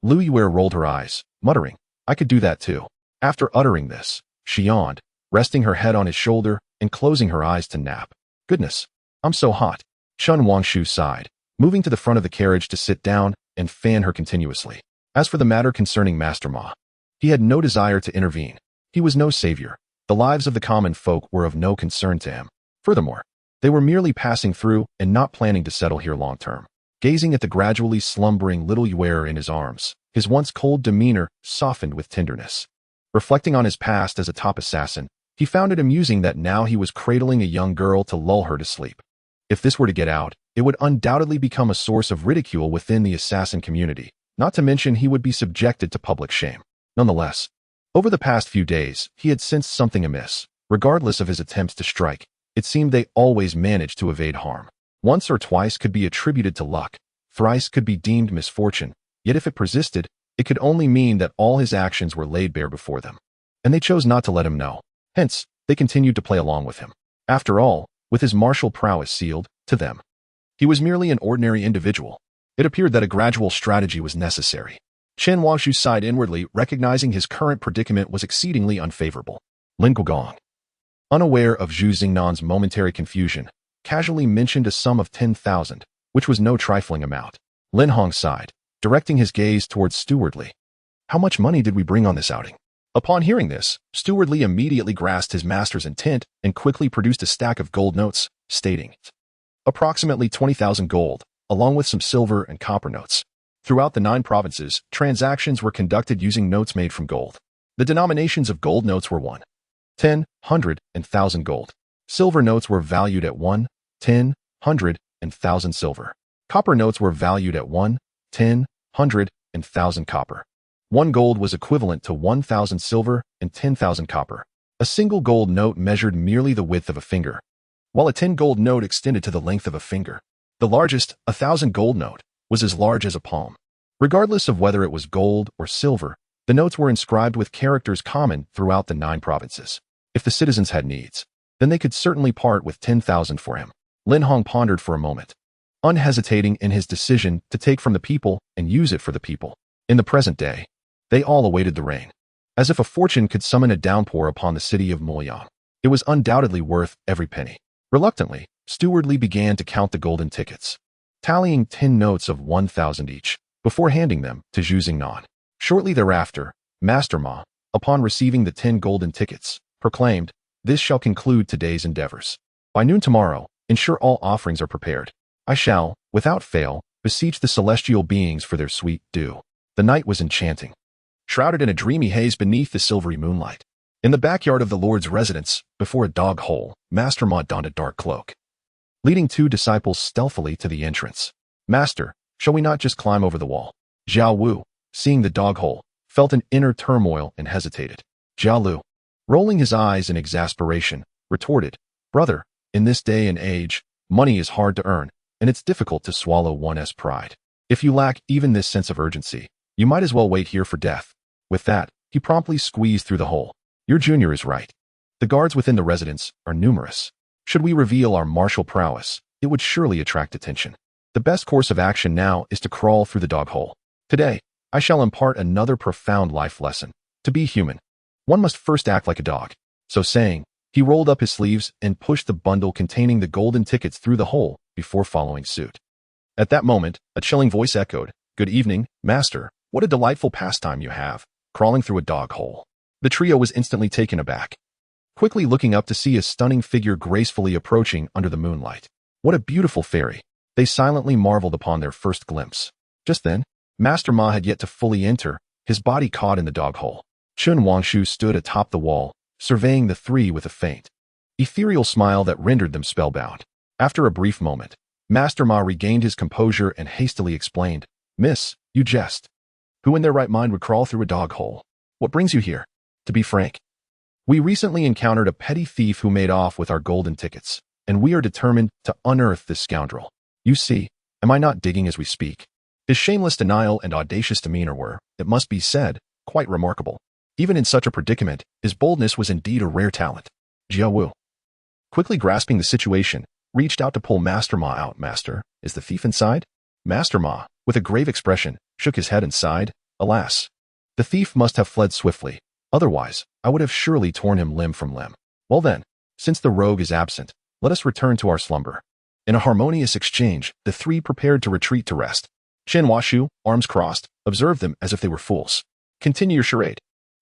Liu Yu rolled her eyes, muttering, "I could do that too." After uttering this, she yawned, resting her head on his shoulder and closing her eyes to nap. "Goodness, I'm so hot." Chen Huangshu sighed, moving to the front of the carriage to sit down and fan her continuously. As for the matter concerning Master Ma, he had no desire to intervene. He was no savior, The lives of the common folk were of no concern to him. Furthermore, they were merely passing through and not planning to settle here long term. Gazing at the gradually slumbering little Yuer in his arms, his once cold demeanor softened with tenderness. Reflecting on his past as a top assassin, he found it amusing that now he was cradling a young girl to lull her to sleep. If this were to get out, it would undoubtedly become a source of ridicule within the assassin community, not to mention he would be subjected to public shame. Nonetheless, over the past few days, he had sensed something amiss. Regardless of his attempts to strike, it seemed they always managed to evade harm. Once or twice could be attributed to luck, thrice could be deemed misfortune, yet if it persisted, it could only mean that all his actions were laid bare before them. And they chose not to let him know. Hence, they continued to play along with him. After all, with his martial prowess sealed, to them, he was merely an ordinary individual. It appeared that a gradual strategy was necessary. Chen Huangshu sighed inwardly, recognizing his current predicament was exceedingly unfavorable. Lin Guogong, unaware of Zhu Xingnan's momentary confusion, casually mentioned a sum of 10,000, which was no trifling amount. Lin Hong sighed, directing his gaze towards Steward Li. How much money did we bring on this outing? Upon hearing this, Steward Li immediately grasped his master's intent and quickly produced a stack of gold notes, stating, approximately 20,000 gold, along with some silver and copper notes. Throughout the 9 provinces, transactions were conducted using notes made from gold. The denominations of gold notes were 1, 10, 100, and 1,000 gold. Silver notes were valued at 1, 10, 100, and 1,000 silver. Copper notes were valued at 1, 10, 100, and 1,000 copper. 1 gold was equivalent to 1,000 silver and 10,000 copper. A single gold note measured merely the width of a finger, while a 10 gold note extended to the length of a finger. The largest, 1,000 gold note, was as large as a palm. Regardless of whether it was gold or silver, the notes were inscribed with characters common throughout the 9 provinces. If the citizens had needs, then they could certainly part with 10,000 for him. Lin Hong pondered for a moment, unhesitating in his decision to take from the people and use it for the people. In the present day, they all awaited the rain. As if a fortune could summon a downpour upon the city of Moyang. It was undoubtedly worth every penny. Reluctantly, Steward Li began to count the golden tickets, tallying 10 notes of 1,000 each, before handing them to Zhu Xingnan. Shortly thereafter, Master Ma, upon receiving the 10 golden tickets, proclaimed, "This shall conclude today's endeavors. By noon tomorrow, ensure all offerings are prepared. I shall, without fail, beseech the celestial beings for their sweet dew." The night was enchanting, shrouded in a dreamy haze beneath the silvery moonlight. In the backyard of the Lord's residence, before a dog hole, Master Ma donned a dark cloak, leading 2 disciples stealthily to the entrance. "Master, shall we not just climb over the wall?" Zhao Wu, seeing the dog hole, felt an inner turmoil and hesitated. Zhao Lu, rolling his eyes in exasperation, retorted, "Brother, in this day and age, money is hard to earn, and it's difficult to swallow one's pride. If you lack even this sense of urgency, you might as well wait here for death." With that, he promptly squeezed through the hole. "Your junior is right. The guards within the residence are numerous. Should we reveal our martial prowess, it would surely attract attention. The best course of action now is to crawl through the dog hole. Today, I shall impart another profound life lesson. To be human, one must first act like a dog." So saying, he rolled up his sleeves and pushed the bundle containing the golden tickets through the hole before following suit. At that moment, a chilling voice echoed, "Good evening, Master. What a delightful pastime you have, crawling through a dog hole." The trio was instantly taken aback, quickly looking up to see a stunning figure gracefully approaching under the moonlight. What a beautiful fairy! They silently marveled upon their first glimpse. Just then, Master Ma had yet to fully enter, his body caught in the dog hole. Chen Huangshu stood atop the wall, surveying the 3 with a faint, ethereal smile that rendered them spellbound. After a brief moment, Master Ma regained his composure and hastily explained, "Miss, you jest. Who in their right mind would crawl through a dog hole? What brings you here? To be frank, we recently encountered a petty thief who made off with our golden tickets, and we are determined to unearth this scoundrel. You see, am I not digging as we speak?" His shameless denial and audacious demeanor were, it must be said, quite remarkable. Even in such a predicament, his boldness was indeed a rare talent. Zhao Wu, quickly grasping the situation, reached out to pull Master Ma out. "Master, is the thief inside?" Master Ma, with a grave expression, shook his head and sighed, "Alas, the thief must have fled swiftly. Otherwise, I would have surely torn him limb from limb. Well then, since the rogue is absent, let us return to our slumber." In a harmonious exchange, the 3 prepared to retreat to rest. Chen Huangshu, arms crossed, observed them as if they were fools. "Continue your charade.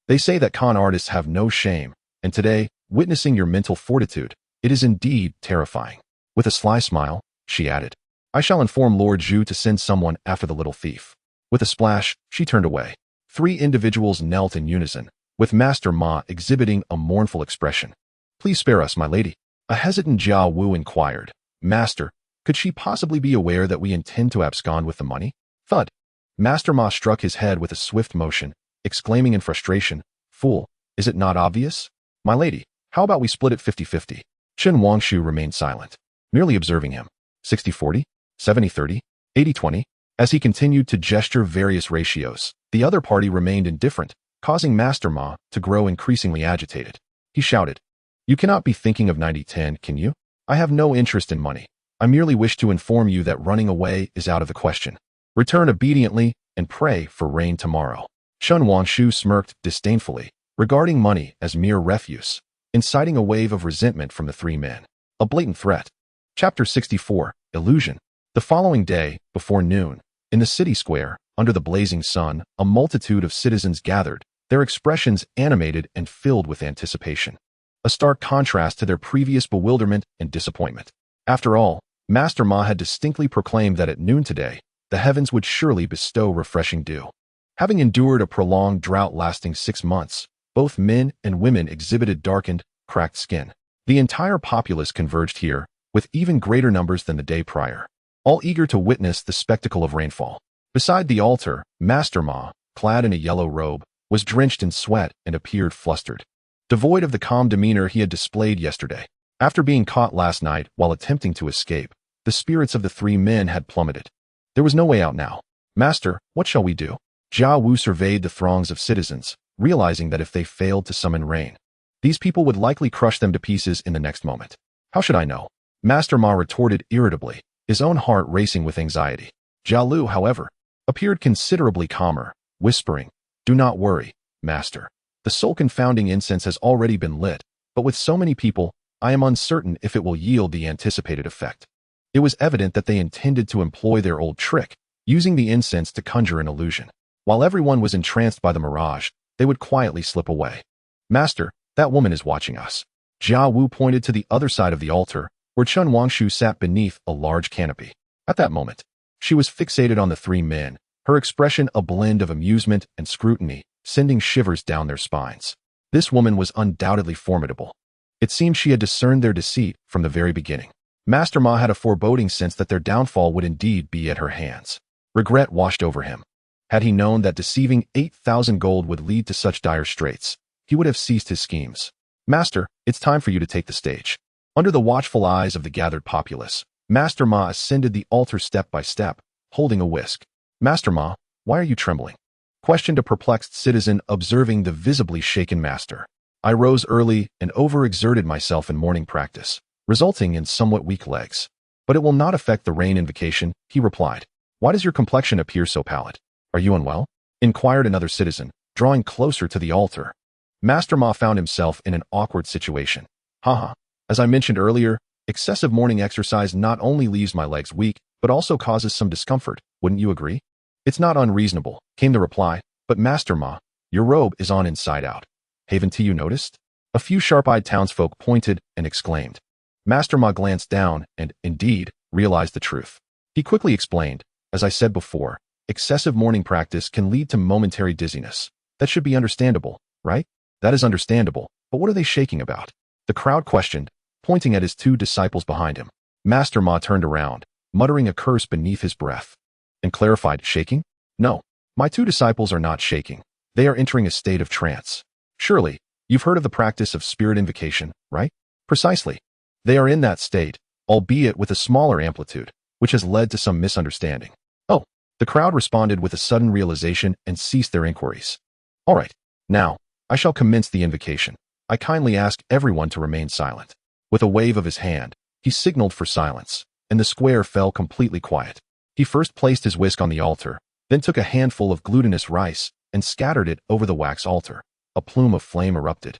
They say that con artists have no shame, and today, witnessing your mental fortitude. It is indeed terrifying." With a sly smile, she added, "I shall inform Lord Zhu to send someone after the little thief." With a splash, she turned away. 3 individuals knelt in unison, with Master Ma exhibiting a mournful expression. "Please spare us, my lady." A hesitant Jia Wu inquired, "Master, could she possibly be aware that we intend to abscond with the money?" Thud. Master Ma struck his head with a swift motion, exclaiming in frustration, "Fool, is it not obvious? My lady, how about we split it 50-50? Chen Wangshu remained silent, merely observing him. 60-40, 70-30, 80-20. As he continued to gesture various ratios, the other party remained indifferent, causing Master Ma to grow increasingly agitated. He shouted, "You cannot be thinking of 90-10, can you? I have no interest in money. I merely wish to inform you that running away is out of the question. Return obediently and pray for rain tomorrow." Chen Wangshu smirked disdainfully, regarding money as mere refuse, inciting a wave of resentment from the 3 men. A blatant threat. Chapter 64, Illusion. The following day, before noon, in the city square, under the blazing sun, a multitude of citizens gathered, their expressions animated and filled with anticipation. A stark contrast to their previous bewilderment and disappointment. After all, Master Ma had distinctly proclaimed that at noon today, the heavens would surely bestow refreshing dew. Having endured a prolonged drought lasting 6 months, both men and women exhibited darkened, cracked skin. The entire populace converged here, with even greater numbers than the day prior, all eager to witness the spectacle of rainfall. Beside the altar, Master Ma, clad in a yellow robe, was drenched in sweat and appeared flustered, devoid of the calm demeanor he had displayed yesterday. After being caught last night while attempting to escape, the spirits of the 3 men had plummeted. There was no way out now. "Master, what shall we do?" Jia Wu surveyed the throngs of citizens, realizing that if they failed to summon rain, these people would likely crush them to pieces in the next moment. "How should I know?" Master Ma retorted irritably, his own heart racing with anxiety. Jia Lu, however, appeared considerably calmer, whispering, "Do not worry, Master. The soul-confounding incense has already been lit, but with so many people, I am uncertain if it will yield the anticipated effect." It was evident that they intended to employ their old trick, using the incense to conjure an illusion. While everyone was entranced by the mirage, they would quietly slip away. "Master, that woman is watching us." Jia Wu pointed to the other side of the altar, where Chen Wangshu sat beneath a large canopy. At that moment, she was fixated on the 3 men, her expression a blend of amusement and scrutiny, sending shivers down their spines. This woman was undoubtedly formidable. It seemed she had discerned their deceit from the very beginning. Master Ma had a foreboding sense that their downfall would indeed be at her hands. Regret washed over him. Had he known that deceiving 8,000 gold would lead to such dire straits, he would have ceased his schemes. "Master, it's time for you to take the stage." Under the watchful eyes of the gathered populace, Master Ma ascended the altar step by step, holding a whisk. "Master Ma, why are you trembling?" questioned a perplexed citizen observing the visibly shaken master. "I rose early and overexerted myself in morning practice, resulting in somewhat weak legs. But it will not affect the rain invocation," he replied. "Why does your complexion appear so pallid? Are you unwell?" inquired another citizen, drawing closer to the altar. Master Ma found himself in an awkward situation. "Haha. As I mentioned earlier, excessive morning exercise not only leaves my legs weak, but also causes some discomfort, wouldn't you agree?" "It's not unreasonable," came the reply, "but Master Ma, your robe is on inside out. Haven't you noticed?" A few sharp-eyed townsfolk pointed and exclaimed. Master Ma glanced down and, indeed, realized the truth. He quickly explained, "As I said before, excessive morning practice can lead to momentary dizziness. That should be understandable, right?" "That is understandable, but what are they shaking about?" the crowd questioned, pointing at his 2 disciples behind him. Master Ma turned around, muttering a curse beneath his breath, and clarified, "Shaking? No, my 2 disciples are not shaking. They are entering a state of trance. Surely, you've heard of the practice of spirit invocation, right?" "Precisely. They are in that state, albeit with a smaller amplitude, which has led to some misunderstanding." "Oh," the crowd responded with a sudden realization and ceased their inquiries. "All right, now, I shall commence the invocation. I kindly ask everyone to remain silent." With a wave of his hand, he signaled for silence, and the square fell completely quiet. He first placed his whisk on the altar, then took a handful of glutinous rice and scattered it over the wax altar. A plume of flame erupted,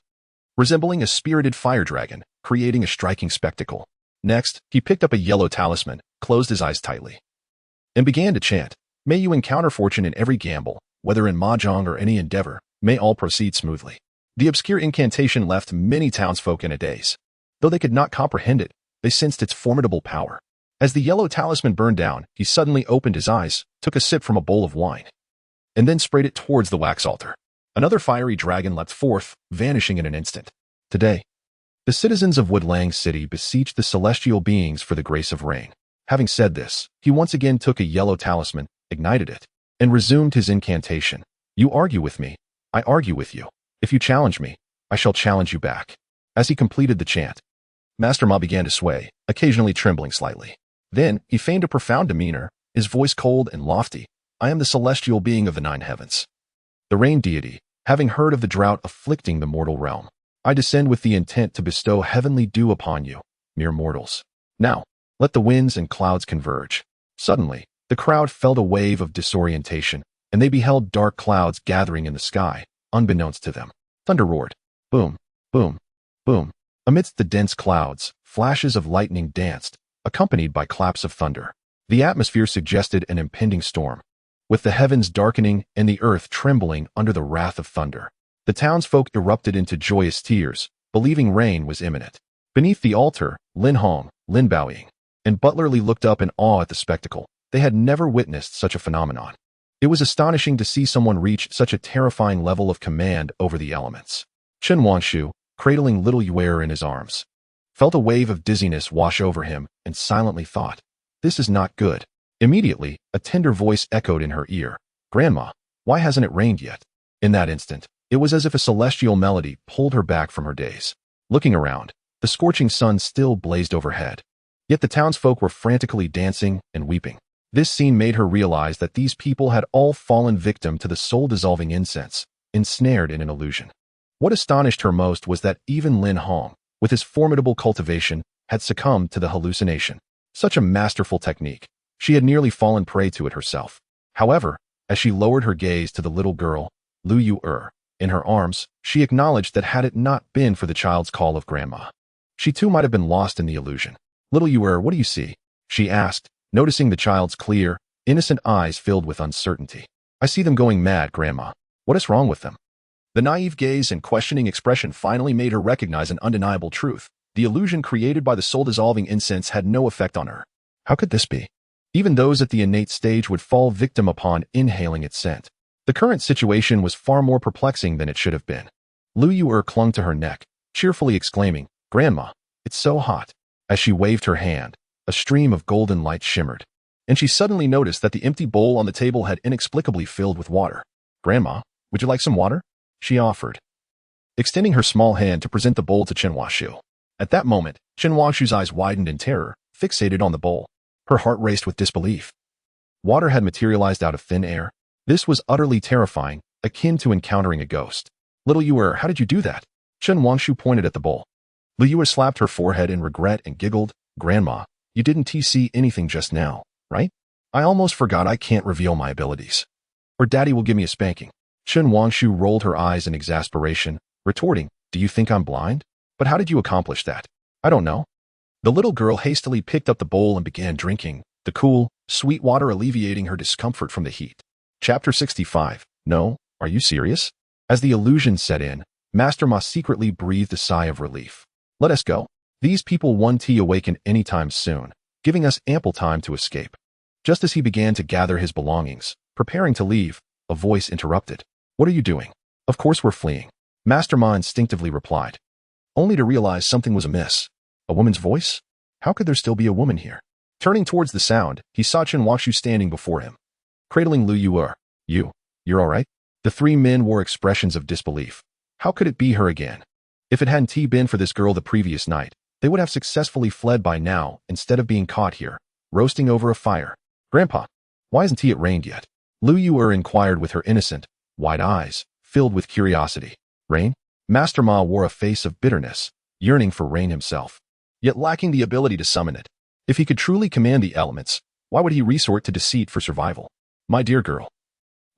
resembling a spirited fire dragon, creating a striking spectacle. Next, he picked up a yellow talisman, closed his eyes tightly, and began to chant, "May you encounter fortune in every gamble, whether in mahjong or any endeavor. May all proceed smoothly." The obscure incantation left many townsfolk in a daze. Though they could not comprehend it, they sensed its formidable power. As the yellow talisman burned down, he suddenly opened his eyes, took a sip from a bowl of wine, and then sprayed it towards the wax altar. Another fiery dragon leapt forth, vanishing in an instant. Today, the citizens of Woodlang City beseeched the celestial beings for the grace of rain. Having said this, he once again took a yellow talisman, ignited it, and resumed his incantation. You argue with me, I argue with you. If you challenge me, I shall challenge you back. As he completed the chant, Master Ma began to sway, occasionally trembling slightly. Then, he feigned a profound demeanor, his voice cold and lofty. I am the celestial being of the 9 heavens, the rain deity, having heard of the drought afflicting the mortal realm. I descend with the intent to bestow heavenly dew upon you, mere mortals. Now, let the winds and clouds converge. Suddenly, the crowd felt a wave of disorientation, and they beheld dark clouds gathering in the sky, unbeknownst to them. Thunder roared. Boom, boom, boom. Amidst the dense clouds, flashes of lightning danced, accompanied by claps of thunder. The atmosphere suggested an impending storm, with the heavens darkening and the earth trembling under the wrath of thunder. The townsfolk erupted into joyous tears, believing rain was imminent. Beneath the altar, Lin Hong, Lin Baoying, and Butler Li looked up in awe at the spectacle. They had never witnessed such a phenomenon. It was astonishing to see someone reach such a terrifying level of command over the elements. Chen Wangshu, cradling little Yuer in his arms, felt a wave of dizziness wash over him and silently thought, this is not good. Immediately, a tender voice echoed in her ear. Grandma, why hasn't it rained yet? In that instant, it was as if a celestial melody pulled her back from her daze. Looking around, the scorching sun still blazed overhead. Yet the townsfolk were frantically dancing and weeping. This scene made her realize that these people had all fallen victim to the soul-dissolving incense, ensnared in an illusion. What astonished her most was that even Lin Hong, with his formidable cultivation, had succumbed to the hallucination. Such a masterful technique. She had nearly fallen prey to it herself. However, as she lowered her gaze to the little girl, Liu Yu in her arms, she acknowledged that had it not been for the child's call of grandma, she too might have been lost in the illusion. Little Yu, what do you see? She asked, noticing the child's clear, innocent eyes filled with uncertainty. I see them going mad, Grandma. What is wrong with them? The naive gaze and questioning expression finally made her recognize an undeniable truth. The illusion created by the soul-dissolving incense had no effect on her. How could this be? Even those at the innate stage would fall victim upon inhaling its scent. The current situation was far more perplexing than it should have been. Liu Yu clung to her neck, cheerfully exclaiming, Grandma, it's so hot. As she waved her hand, a stream of golden light shimmered, and she suddenly noticed that the empty bowl on the table had inexplicably filled with water. Grandma, would you like some water? She offered, extending her small hand to present the bowl to Chen Washu. At that moment, Chen Washu's eyes widened in terror, fixated on the bowl. Her heart raced with disbelief. Water had materialized out of thin air. This was utterly terrifying, akin to encountering a ghost. Little Yu, how did you do that? Chen Wangshu pointed at the bowl. Liu Yu slapped her forehead in regret and giggled. Grandma, you didn't see anything just now, right? I almost forgot I can't reveal my abilities, or Daddy will give me a spanking. Chen Wangshu rolled her eyes in exasperation, retorting, do you think I'm blind? But how did you accomplish that? I don't know. The little girl hastily picked up the bowl and began drinking, the cool, sweet water alleviating her discomfort from the heat. Chapter 65. No, are you serious? As the illusion set in, Master Ma secretly breathed a sigh of relief. Let us go. These people won't awaken anytime soon, giving us ample time to escape. Just as he began to gather his belongings, preparing to leave, a voice interrupted. What are you doing? Of course we're fleeing. Master Ma instinctively replied, only to realize something was amiss. A woman's voice? How could there still be a woman here? Turning towards the sound, he saw Chen Washu standing before him, cradling Liu Yu. You're all right? The 3 men wore expressions of disbelief. How could it be her again? If it hadn't been for this girl the previous night, they would have successfully fled by now instead of being caught here, roasting over a fire. Grandpa, why hasn't it rained yet? Liu Yu inquired with her innocent, wide eyes, filled with curiosity. Rain? Master Ma wore a face of bitterness, yearning for rain himself, yet lacking the ability to summon it. If he could truly command the elements, why would he resort to deceit for survival? My dear girl,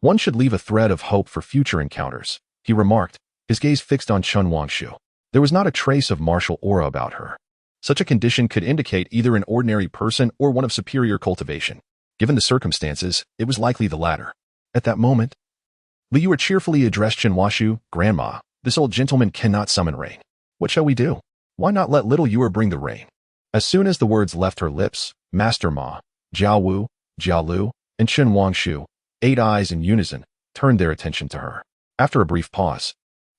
one should leave a thread of hope for future encounters, he remarked, his gaze fixed on Chen Wangshu. There was not a trace of martial aura about her. Such a condition could indicate either an ordinary person or one of superior cultivation. Given the circumstances, it was likely the latter. At that moment, Liu cheerfully addressed Chen Washu, Grandma, This old gentleman cannot summon rain. What shall we do? Why not let little Yuer bring the rain? As soon as the words left her lips, Master Ma, Jiao Wu, Jiao Lu, and Chen Wangshu, 8 eyes in unison, turned their attention to her. After a brief pause,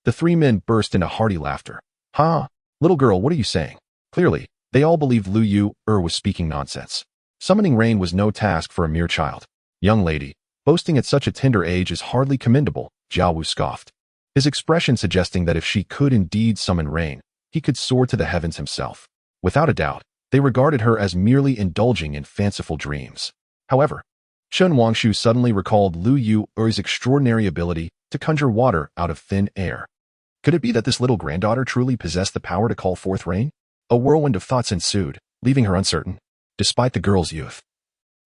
the 3 men burst into hearty laughter. Ha! Little girl, what are you saying? Clearly, they all believed Liu was speaking nonsense. Summoning rain was no task for a mere child. Young lady, boasting at such a tender age is hardly commendable, Jiao Wu scoffed, his expression suggesting that if she could indeed summon rain, he could soar to the heavens himself. Without a doubt, they regarded her as merely indulging in fanciful dreams. However, Chen Wangshu suddenly recalled Liu's extraordinary ability to conjure water out of thin air. Could it be that this little granddaughter truly possessed the power to call forth rain? A whirlwind of thoughts ensued, leaving her uncertain. Despite the girl's youth,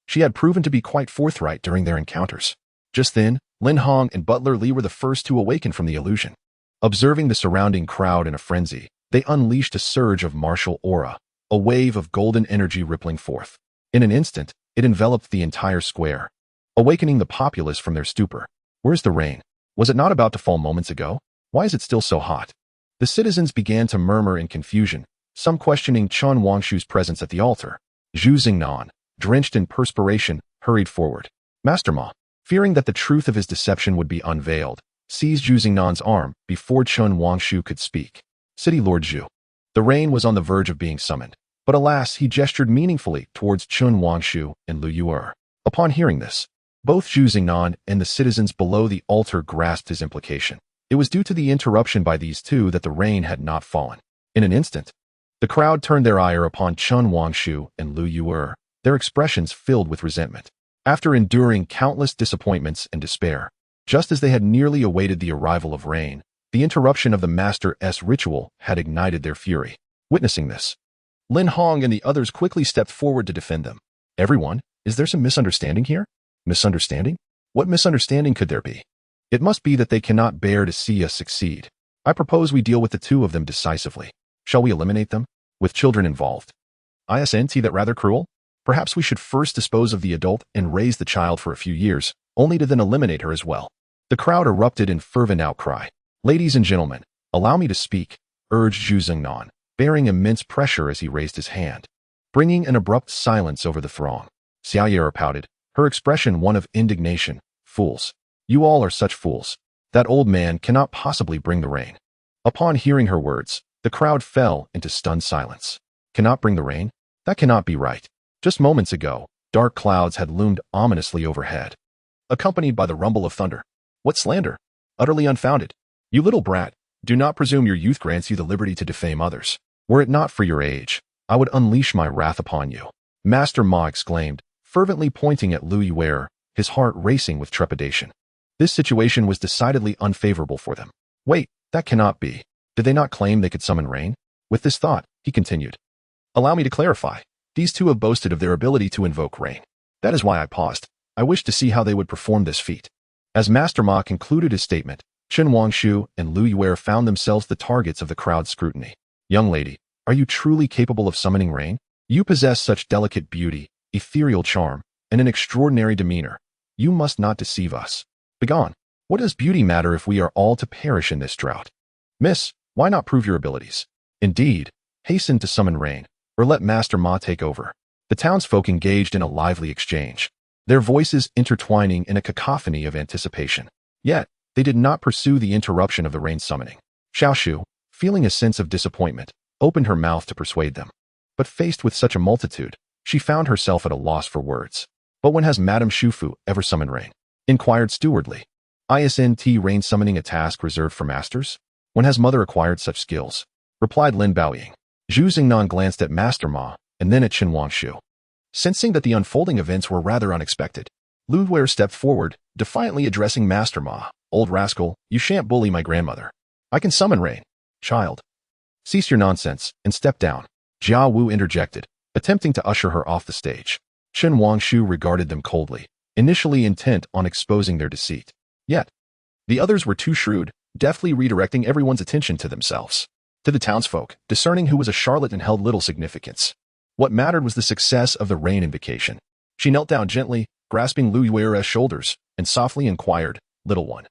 she had proven to be quite forthright during their encounters. Just then, Lin Hong and Butler Li were the first to awaken from the illusion. Observing the surrounding crowd in a frenzy, they unleashed a surge of martial aura, a wave of golden energy rippling forth. In an instant, it enveloped the entire square, awakening the populace from their stupor. Where's the rain? Was it not about to fall moments ago? Why is it still so hot? The citizens began to murmur in confusion, some questioning Chen Wangshu's presence at the altar. Zhu Xingnan, drenched in perspiration, hurried forward. Master Ma, fearing that the truth of his deception would be unveiled, seized Zhu Xingnan's arm before Chen Wangshu could speak. City Lord Zhu. The rain was on the verge of being summoned, but alas, he gestured meaningfully towards Chen Wangshu and Liu. Upon hearing this, both Zhu Xingnan and the citizens below the altar grasped his implication. It was due to the interruption by these two that the rain had not fallen. In an instant, the crowd turned their ire upon Chen Wangshu and Liu, their expressions filled with resentment. After enduring countless disappointments and despair, just as they had nearly awaited the arrival of rain, the interruption of the Master's ritual had ignited their fury. Witnessing this, Lin Hong and the others quickly stepped forward to defend them. Everyone, is there some misunderstanding here? Misunderstanding? What misunderstanding could there be? It must be that they cannot bear to see us succeed. I propose we deal with the two of them decisively. Shall we eliminate them? With children involved. Isn't that rather cruel? Perhaps we should first dispose of the adult and raise the child for a few years, only to then eliminate her as well. The crowd erupted in fervent outcry. Ladies and gentlemen, allow me to speak, urged Zhu Xingnan, bearing immense pressure as he raised his hand, bringing an abrupt silence over the throng. Xiaoye pouted, her expression one of indignation. Fools. You all are such fools. That old man cannot possibly bring the rain. Upon hearing her words, the crowd fell into stunned silence. Cannot bring the rain? That cannot be right. Just moments ago, dark clouds had loomed ominously overhead, accompanied by the rumble of thunder. What slander! Utterly unfounded. You little brat, do not presume your youth grants you the liberty to defame others. Were it not for your age, I would unleash my wrath upon you. Master Ma exclaimed, fervently pointing at Liu, his heart racing with trepidation. This situation was decidedly unfavorable for them. Wait, that cannot be. Did they not claim they could summon rain? With this thought, he continued. Allow me to clarify. These two have boasted of their ability to invoke rain. That is why I paused. I wished to see how they would perform this feat. As Master Ma concluded his statement, Chen Wangshu and Liu found themselves the targets of the crowd's scrutiny. Young lady, are you truly capable of summoning rain? You possess such delicate beauty, ethereal charm, and an extraordinary demeanor. You must not deceive us. Begone. What does beauty matter if we are all to perish in this drought? Miss, why not prove your abilities? Indeed, hasten to summon rain, or let Master Ma take over. The townsfolk engaged in a lively exchange, their voices intertwining in a cacophony of anticipation. Yet, they did not pursue the interruption of the rain summoning. Xiaoshu, feeling a sense of disappointment, opened her mouth to persuade them. But faced with such a multitude, she found herself at a loss for words. But when has Madame Shufu ever summoned rain? Inquired stewardly. Isn't rain summoning a task reserved for masters? When has mother acquired such skills? Replied Lin Baoying. Zhu Xingnan glanced at Master Ma, and then at Chen Wangshu. Sensing that the unfolding events were rather unexpected, Liu stepped forward, defiantly addressing Master Ma. Old rascal, you shan't bully my grandmother. I can summon rain. Child. Cease your nonsense, and step down. Jiao Wu interjected, attempting to usher her off the stage. Chen Wangshu regarded them coldly, initially intent on exposing their deceit. Yet, the others were too shrewd, deftly redirecting everyone's attention to themselves. To the townsfolk, discerning who was a charlatan held little significance. What mattered was the success of the rain invocation. She knelt down gently, grasping Liu's shoulders, and softly inquired, Little one,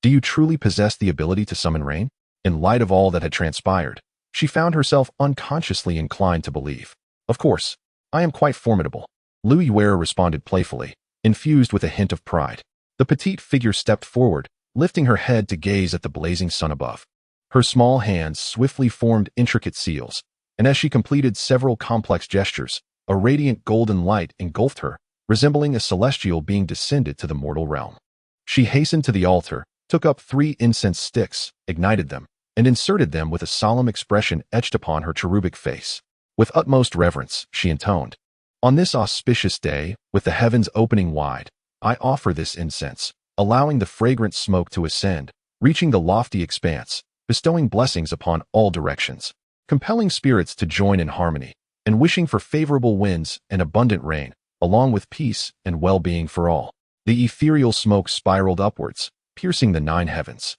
Do you truly possess the ability to summon rain? In light of all that had transpired, she found herself unconsciously inclined to believe. Of course, I am quite formidable, Liu Ziyan responded playfully, infused with a hint of pride. The petite figure stepped forward, lifting her head to gaze at the blazing sun above. Her small hands swiftly formed intricate seals, and as she completed several complex gestures, a radiant golden light engulfed her, resembling a celestial being descended to the mortal realm. She hastened to the altar, took up 3 incense sticks, ignited them, and inserted them with a solemn expression etched upon her cherubic face. With utmost reverence, she intoned, "On this auspicious day, with the heavens opening wide, I offer this incense, allowing the fragrant smoke to ascend, reaching the lofty expanse, bestowing blessings upon all directions, compelling spirits to join in harmony, and wishing for favorable winds and abundant rain, along with peace and well-being for all." The ethereal smoke spiraled upwards, piercing the 9 heavens.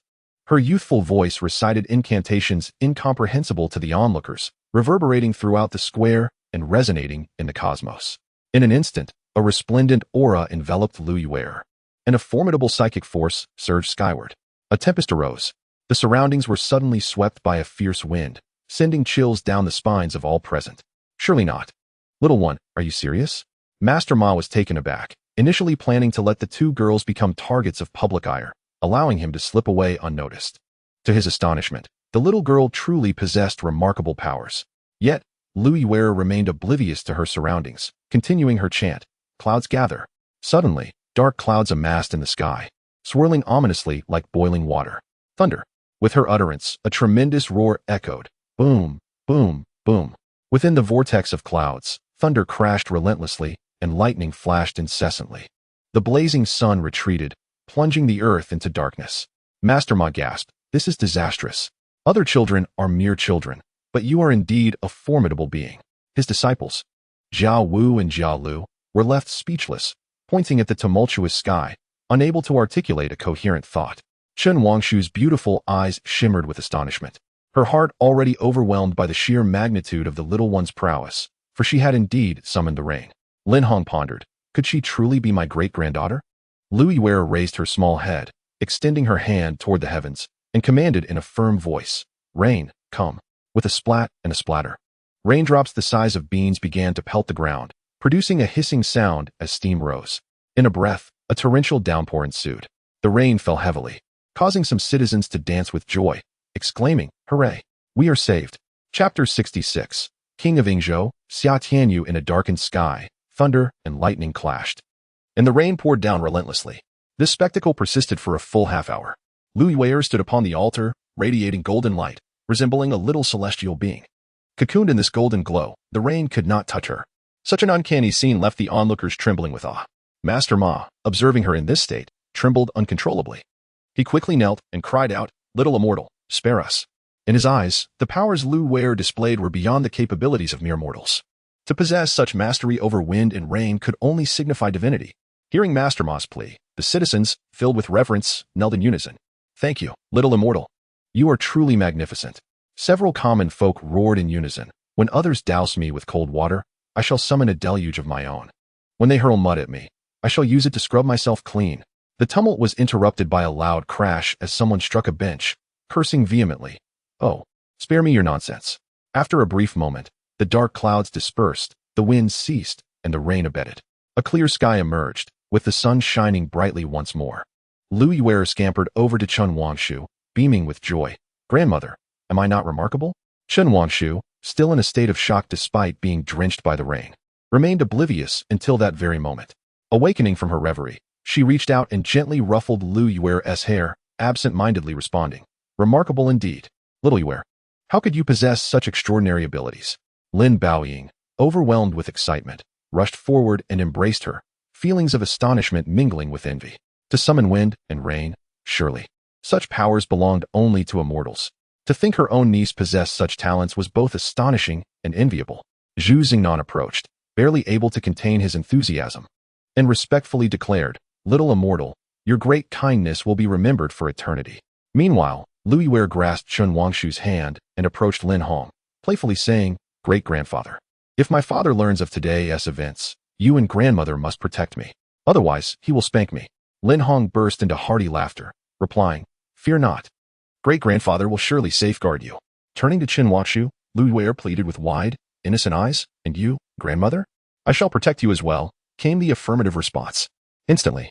Her youthful voice recited incantations incomprehensible to the onlookers, reverberating throughout the square and resonating in the cosmos. In an instant, a resplendent aura enveloped Liu Ziyan, and a formidable psychic force surged skyward. A tempest arose. The surroundings were suddenly swept by a fierce wind, sending chills down the spines of all present. "Surely not. Little one, are you serious?" Master Ma was taken aback, initially planning to let the 2 girls become targets of public ire, allowing him to slip away unnoticed. To his astonishment, the little girl truly possessed remarkable powers. Yet, Liu Ziyan remained oblivious to her surroundings, continuing her chant, "Clouds gather." Suddenly, dark clouds amassed in the sky, swirling ominously like boiling water. Thunder. With her utterance, a tremendous roar echoed. Boom, boom, boom. Within the vortex of clouds, thunder crashed relentlessly, and lightning flashed incessantly. The blazing sun retreated, plunging the earth into darkness. Master Ma gasped, "This is disastrous. Other children are mere children, but you are indeed a formidable being." His disciples, Jiao Wu and Jiao Lu, were left speechless, pointing at the tumultuous sky, unable to articulate a coherent thought. Chen Wangshu's beautiful eyes shimmered with astonishment, her heart already overwhelmed by the sheer magnitude of the little one's prowess, for she had indeed summoned the rain. Lin Hong pondered, could she truly be my great-granddaughter? Liu Ziyan raised her small head, extending her hand toward the heavens, and commanded in a firm voice, "Rain, come." With a splat and a splatter, raindrops the size of beans began to pelt the ground, producing a hissing sound as steam rose. In a breath, a torrential downpour ensued. The rain fell heavily, causing some citizens to dance with joy, exclaiming, "Hooray! We are saved." Chapter 66. King of Yingzhou, Xia Tianyu. In a darkened sky, thunder and lightning clashed, and the rain poured down relentlessly. This spectacle persisted for a full half-hour. Liu Ziyan stood upon the altar, radiating golden light, resembling a little celestial being. Cocooned in this golden glow, the rain could not touch her. Such an uncanny scene left the onlookers trembling with awe. Master Ma, observing her in this state, trembled uncontrollably. He quickly knelt and cried out, "Little immortal, spare us." In his eyes, the powers Liu Ziyan displayed were beyond the capabilities of mere mortals. To possess such mastery over wind and rain could only signify divinity. Hearing Master Ma's plea, the citizens, filled with reverence, knelt in unison. "Thank you, little immortal. You are truly magnificent." Several common folk roared in unison. "When others douse me with cold water, I shall summon a deluge of my own. When they hurl mud at me, I shall use it to scrub myself clean." The tumult was interrupted by a loud crash as someone struck a bench, cursing vehemently. "Oh, spare me your nonsense." After a brief moment, the dark clouds dispersed, the wind ceased, and the rain abated. A clear sky emerged, with the sun shining brightly once more. Liu Ziyan scampered over to Chen Wangshu, beaming with joy. "Grandmother, am I not remarkable?" Chen Wangshu, still in a state of shock despite being drenched by the rain, remained oblivious until that very moment. Awakening from her reverie, she reached out and gently ruffled Liu Ziyan's hair, absent-mindedly responding, "Remarkable indeed. Little Ziyan, how could you possess such extraordinary abilities?" Lin Baoying, overwhelmed with excitement, rushed forward and embraced her, feelings of astonishment mingling with envy. To summon wind and rain, surely such powers belonged only to immortals. To think her own niece possessed such talents was both astonishing and enviable. Zhu Xingnan approached, barely able to contain his enthusiasm, and respectfully declared, "Little immortal, your great kindness will be remembered for eternity." Meanwhile, Liu Ziyan grasped Chen Wangshu's hand and approached Lin Hong, playfully saying, "Great-grandfather, if my father learns of today's events, you and grandmother must protect me. Otherwise, he will spank me." Lin Hong burst into hearty laughter, replying, Fear not. Great-grandfather will surely safeguard you. Turning to Qin Huaxu, Lu Wei pleaded with wide, innocent eyes. And you, grandmother? I shall protect you as well, came the affirmative response. Instantly,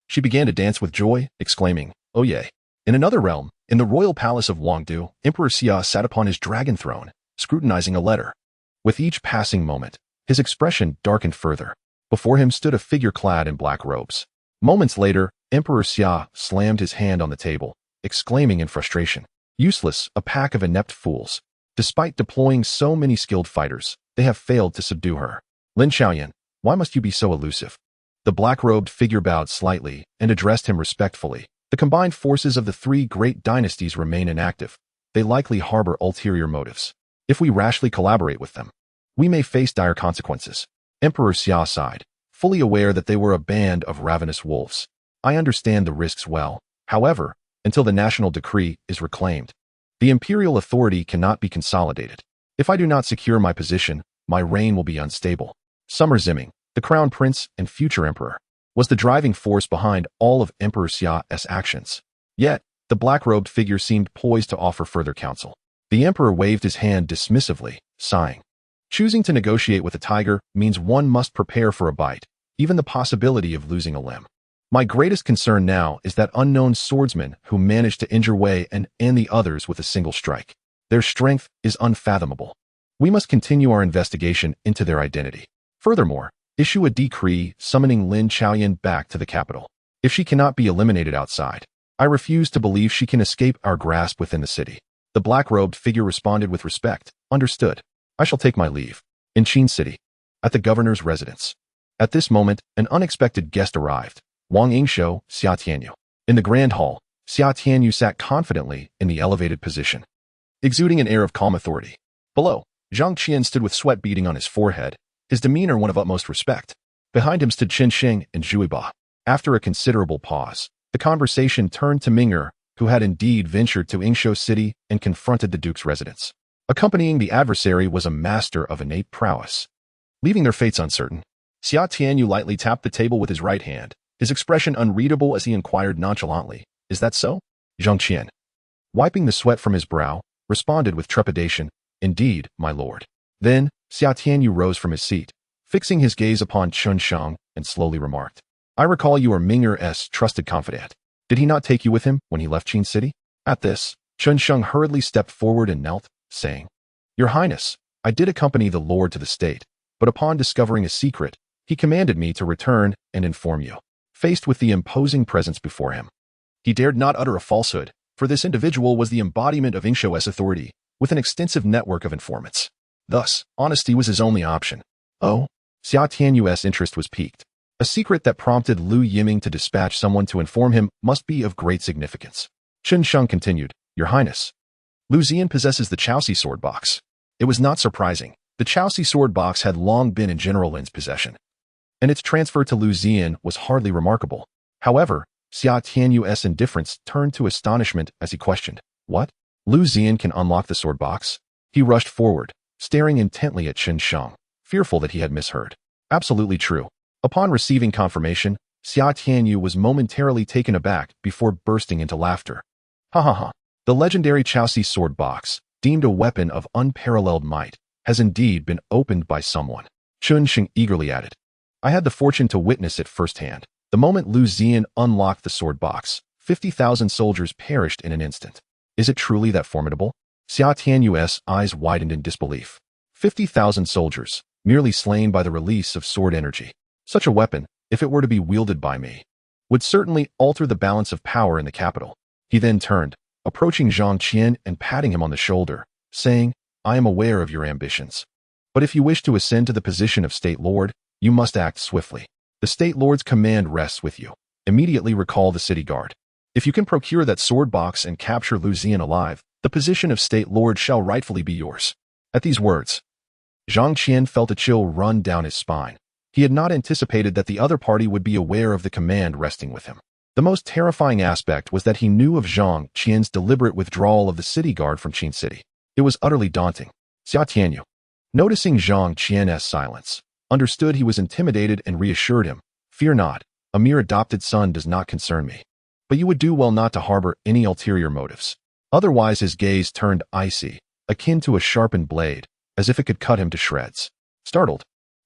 she began to dance with joy, exclaiming, oh yay. In another realm, in the royal palace of Huangdu, Emperor Xia sat upon his dragon throne, scrutinizing a letter. With each passing moment, his expression darkened further. Before him stood a figure clad in black robes. Moments later, Emperor Xia slammed his hand on the table, exclaiming in frustration, useless, a pack of inept fools. Despite deploying so many skilled fighters, they have failed to subdue her. Lin Xiaoyan, why must you be so elusive? The black-robed figure bowed slightly and addressed him respectfully. The combined forces of the three great dynasties remain inactive. They likely harbor ulterior motives. If we rashly collaborate with them, we may face dire consequences. Emperor Xia sighed, fully aware that they were a band of ravenous wolves. I understand the risks well. However, until the national decree is reclaimed, the imperial authority cannot be consolidated. If I do not secure my position, my reign will be unstable. Summer Ziming, the crown prince and future emperor, was the driving force behind all of Emperor Xia's actions. Yet, the black-robed figure seemed poised to offer further counsel. The emperor waved his hand dismissively, sighing. Choosing to negotiate with a tiger means one must prepare for a bite, even the possibility of losing a limb. My greatest concern now is that unknown swordsman who managed to injure Wei and the others with a single strike. Their strength is unfathomable. We must continue our investigation into their identity. Furthermore, issue a decree summoning Lin Xiaoyan back to the capital. If she cannot be eliminated outside, I refuse to believe she can escape our grasp within the city. The black-robed figure responded with respect. Understood. I shall take my leave. In Qin City, at the governor's residence. At this moment, an unexpected guest arrived. Wang Yingshou, Xia Tianyu. In the grand hall, Xia Tianyu sat confidently in the elevated position, exuding an air of calm authority. Below, Zhang Qian stood with sweat beading on his forehead, his demeanor one of utmost respect. Behind him stood Qin Sheng and Zhu Ba. After a considerable pause, the conversation turned to Ming'er, who had indeed ventured to Yingshou City and confronted the duke's residence. Accompanying the adversary was a master of innate prowess. Leaving their fates uncertain, Xia Tianyu lightly tapped the table with his right hand, his expression unreadable as he inquired nonchalantly, "Is that so?" Zhang Qian, wiping the sweat from his brow, responded with trepidation, "Indeed, my lord." Then, Xia Tianyu rose from his seat, fixing his gaze upon Chun Shang, and slowly remarked, "I recall you are Ming'er's trusted confidant. Did he not take you with him when he left Qin City?" At this, Chun Shang hurriedly stepped forward and knelt, saying, "Your Highness, I did accompany the lord to the state, but upon discovering a secret, he commanded me to return and inform you." Faced with the imposing presence before him, he dared not utter a falsehood, for this individual was the embodiment of Yingshou's authority, with an extensive network of informants. Thus, honesty was his only option. Oh, Xia Tianyu's interest was piqued. A secret that prompted Liu Yiming to dispatch someone to inform him must be of great significance. Chun Sheng continued, "Your Highness, Liu Ziyan possesses the Chaosi sword box." It was not surprising. The Chaosi sword box had long been in General Lin's possession, and its transfer to Liu Ziyan was hardly remarkable. However, Xia Tianyu's indifference turned to astonishment as he questioned, "What? Liu Ziyan can unlock the sword box?" He rushed forward, staring intently at Chun Sheng, fearful that he had misheard. Absolutely true. Upon receiving confirmation, Xia Tianyu was momentarily taken aback before bursting into laughter. Ha ha ha. The legendary Chaosi sword box, deemed a weapon of unparalleled might, has indeed been opened by someone. Chun Sheng eagerly added, "I had the fortune to witness it firsthand. The moment Liu Ziyan unlocked the sword box, 50,000 soldiers perished in an instant. Is it truly that formidable?" Xia Tianyu's eyes widened in disbelief. 50,000 soldiers, merely slain by the release of sword energy. Such a weapon, if it were to be wielded by me, would certainly alter the balance of power in the capital. He then turned, approaching Zhang Qian and patting him on the shoulder, saying, "I am aware of your ambitions. But if you wish to ascend to the position of State Lord, you must act swiftly. The State Lord's command rests with you. Immediately recall the city guard. If you can procure that sword box and capture Liu Ziyan alive, the position of State Lord shall rightfully be yours." At these words, Zhang Qian felt a chill run down his spine. He had not anticipated that the other party would be aware of the command resting with him. The most terrifying aspect was that he knew of Zhang Qian's deliberate withdrawal of the city guard from Qin City. It was utterly daunting. Xia Tianyu, noticing Zhang Qian's silence, understood he was intimidated and reassured him, "Fear not, a mere adopted son does not concern me. but you would do well not to harbor any ulterior motives. Otherwise his gaze turned icy, akin to a sharpened blade, as if it could cut him to shreds. Startled,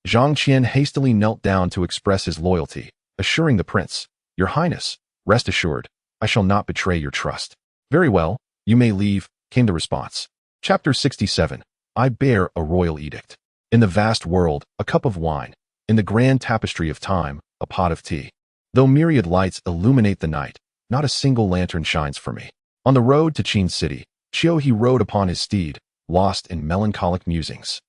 Zhang Qian hastily knelt down to express his loyalty, assuring the prince, "Your Highness, rest assured, I shall not betray your trust." "Very well, you may leave," came the response. Chapter 67. I bear a royal edict. In the vast world, a cup of wine. In the grand tapestry of time, a pot of tea. Though myriad lights illuminate the night, not a single lantern shines for me. On the road to Qin City, Qiu rode upon his steed, lost in melancholic musings.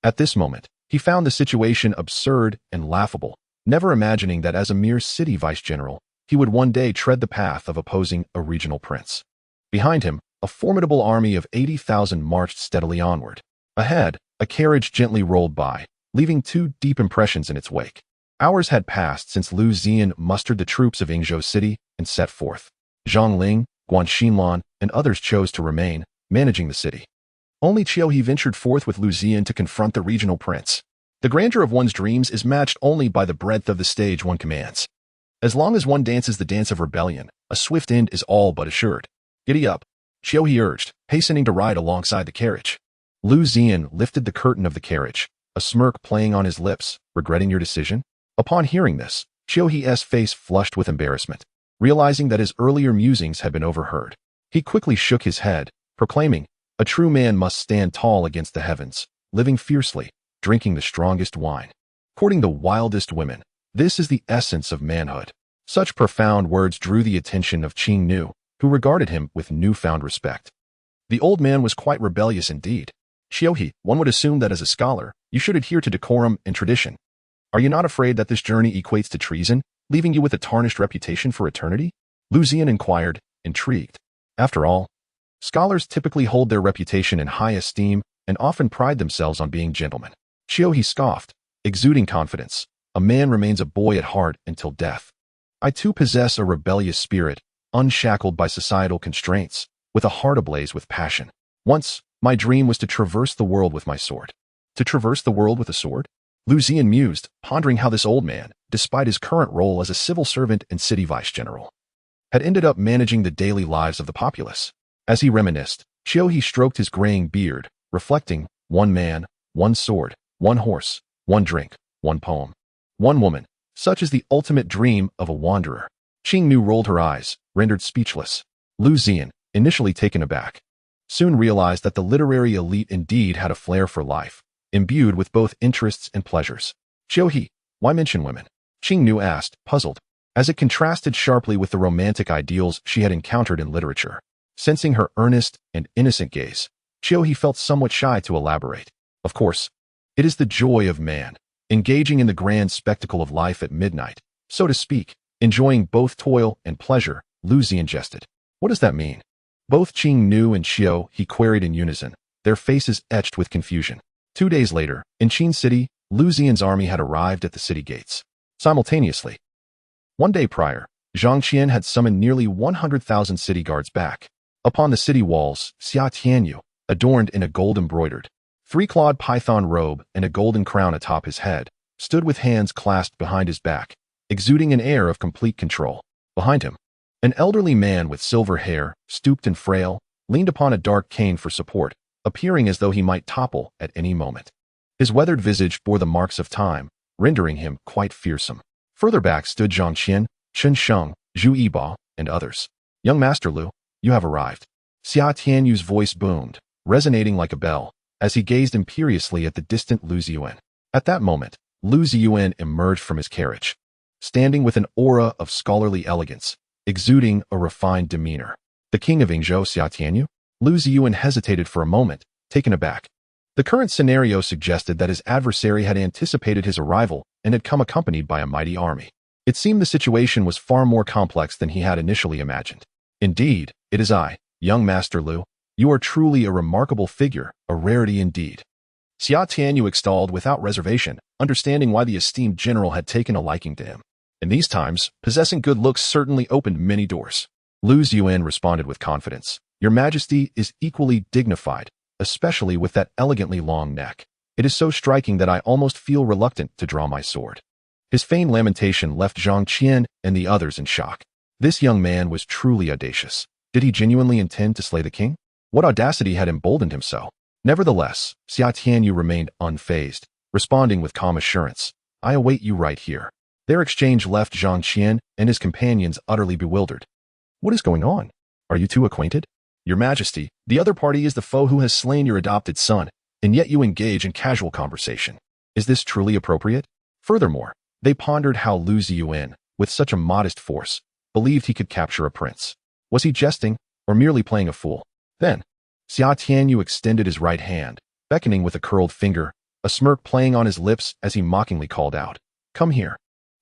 At this moment, he found the situation absurd and laughable, never imagining that as a mere city vice-general, he would one day tread the path of opposing a regional prince. Behind him, a formidable army of 80,000 marched steadily onward. Ahead, a carriage gently rolled by, leaving 2 deep impressions in its wake. Hours had passed since Liu Ziyan mustered the troops of Yingzhou City and set forth. Zhang Ling, Guan Xinlan, and others chose to remain, managing the city. Only Qiu ventured forth with Liu Ziyan to confront the regional prince. The grandeur of one's dreams is matched only by the breadth of the stage one commands. As long as one dances the dance of rebellion, a swift end is all but assured. "Giddy up," Qiu urged, hastening to ride alongside the carriage. Liu Ziyan lifted the curtain of the carriage, a smirk playing on his lips. "Regretting your decision?" Upon hearing this, Qiu's face flushed with embarrassment, realizing that his earlier musings had been overheard. He quickly shook his head, proclaiming, "A true man must stand tall against the heavens, living fiercely, drinking the strongest wine, courting the wildest women. This is the essence of manhood." Such profound words drew the attention of Qing Nu, who regarded him with newfound respect. The old man was quite rebellious indeed. "Qiu, one would assume that as a scholar, you should adhere to decorum and tradition. Are you not afraid that this journey equates to treason, leaving you with a tarnished reputation for eternity?" Liu Ziyan inquired, intrigued. After all, scholars typically hold their reputation in high esteem and often pride themselves on being gentlemen. Qiu scoffed, exuding confidence. "A man remains a boy at heart until death. I too possess a rebellious spirit, unshackled by societal constraints, with a heart ablaze with passion. Once, my dream was to traverse the world with my sword." "To traverse the world with a sword?" Liu Ziyan mused, pondering how this old man, despite his current role as a civil servant and city vice-general, had ended up managing the daily lives of the populace. As he reminisced, Qiu stroked his graying beard, reflecting, "One man, one sword, one horse, one drink, one poem, one woman. Such is the ultimate dream of a wanderer." Qing Nu rolled her eyes, rendered speechless. Liu Ziyan, initially taken aback, soon realized that the literary elite indeed had a flair for life, imbued with both interests and pleasures. "Qiu, why mention women?" Qing Nu asked, puzzled, as it contrasted sharply with the romantic ideals she had encountered in literature. Sensing her earnest and innocent gaze, Qiu felt somewhat shy to elaborate. "Of course, it is the joy of man, engaging in the grand spectacle of life at midnight, so to speak, enjoying both toil and pleasure," Liu Ziyan jested. "What does that mean?" Both Qing Nu and Qiu queried in unison, their faces etched with confusion. 2 days later, in Qin City, Liu Ziyan's army had arrived at the city gates. Simultaneously, 1 day prior, Zhang Qian had summoned nearly 100,000 city guards back. Upon the city walls, Xia Tianyu, adorned in a gold-embroidered, 3-clawed python robe and a golden crown atop his head, stood with hands clasped behind his back, exuding an air of complete control. Behind him, an elderly man with silver hair, stooped and frail, leaned upon a dark cane for support, appearing as though he might topple at any moment. His weathered visage bore the marks of time, rendering him quite fearsome. Further back stood Zhang Qian, Chen Sheng, Zhu Yiba, and others. "Young Master Liu, you have arrived." Xia Tianyu's voice boomed, resonating like a bell, as he gazed imperiously at the distant Liu Ziyan. At that moment, Liu Ziyan emerged from his carriage, standing with an aura of scholarly elegance, exuding a refined demeanor. "The king of Yingzhou, Xia Tianyu?" Liu Ziyan hesitated for a moment, taken aback. The current scenario suggested that his adversary had anticipated his arrival and had come accompanied by a mighty army. It seemed the situation was far more complex than he had initially imagined. "Indeed, it is I, young Master Liu. You are truly a remarkable figure, a rarity indeed." Xia Tianyu extolled without reservation, understanding why the esteemed general had taken a liking to him. In these times, possessing good looks certainly opened many doors. Liu Ziyan responded with confidence. "Your Majesty is equally dignified, especially with that elegantly long neck. It is so striking that I almost feel reluctant to draw my sword." His feigned lamentation left Zhang Qian and the others in shock. This young man was truly audacious. Did he genuinely intend to slay the king? What audacity had emboldened him so? Nevertheless, Xia Tianyu remained unfazed, responding with calm assurance. I await you right here. Their exchange left Zhang Qian and his companions utterly bewildered. What is going on? Are you two acquainted? Your Majesty, the other party is the foe who has slain your adopted son, and yet you engage in casual conversation. Is this truly appropriate? Furthermore, they pondered how Liu Ziyan, with such a modest force, believed he could capture a prince. Was he jesting, or merely playing a fool? Then, Xia Tianyu extended his right hand, beckoning with a curled finger, a smirk playing on his lips as he mockingly called out, "Come here."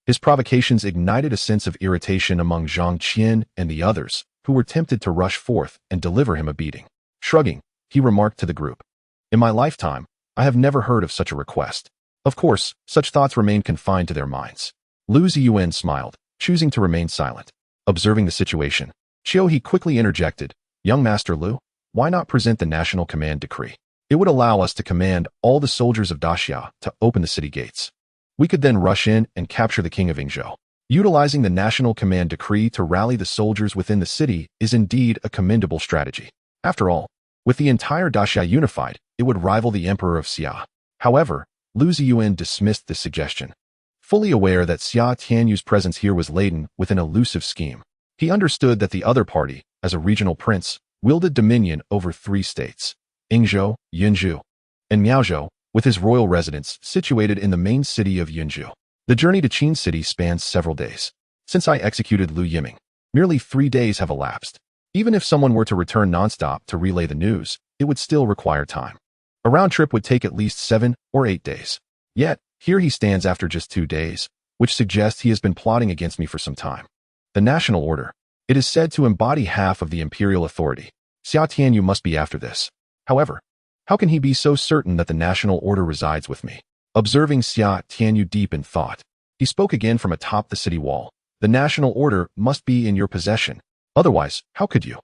His provocations ignited a sense of irritation among Zhang Qian and the others, who were tempted to rush forth and deliver him a beating. Shrugging, he remarked to the group, "In my lifetime, I have never heard of such a request." Of course, such thoughts remained confined to their minds. Liu Ziyan smiled, choosing to remain silent. Observing the situation, He quickly interjected, "Young Master Liu, why not present the national command decree? It would allow us to command all the soldiers of Daxia to open the city gates. We could then rush in and capture the king of Yingzhou. Utilizing the national command decree to rally the soldiers within the city is indeed a commendable strategy. After all, with the entire Daxia unified, it would rival the Emperor of Xia." However, Liu Ziyan dismissed this suggestion. Fully aware that Xia Tianyu's presence here was laden with an elusive scheme, he understood that the other party, as a regional prince, wielded dominion over 3 states, Yingzhou, Yunzhou, and Miaozhou, with his royal residence situated in the main city of Yunzhou. The journey to Qin City spans several days. Since I executed Liu Yiming, merely 3 days have elapsed. Even if someone were to return nonstop to relay the news, it would still require time. A round trip would take at least 7 or 8 days. Yet, here he stands after just 2 days, which suggests he has been plotting against me for some time. The national order. It is said to embody half of the imperial authority. Xia Tianyu must be after this. However, how can he be so certain that the national order resides with me? Observing Xia Tianyu deep in thought, he spoke again from atop the city wall. The national order must be in your possession. Otherwise, how could you,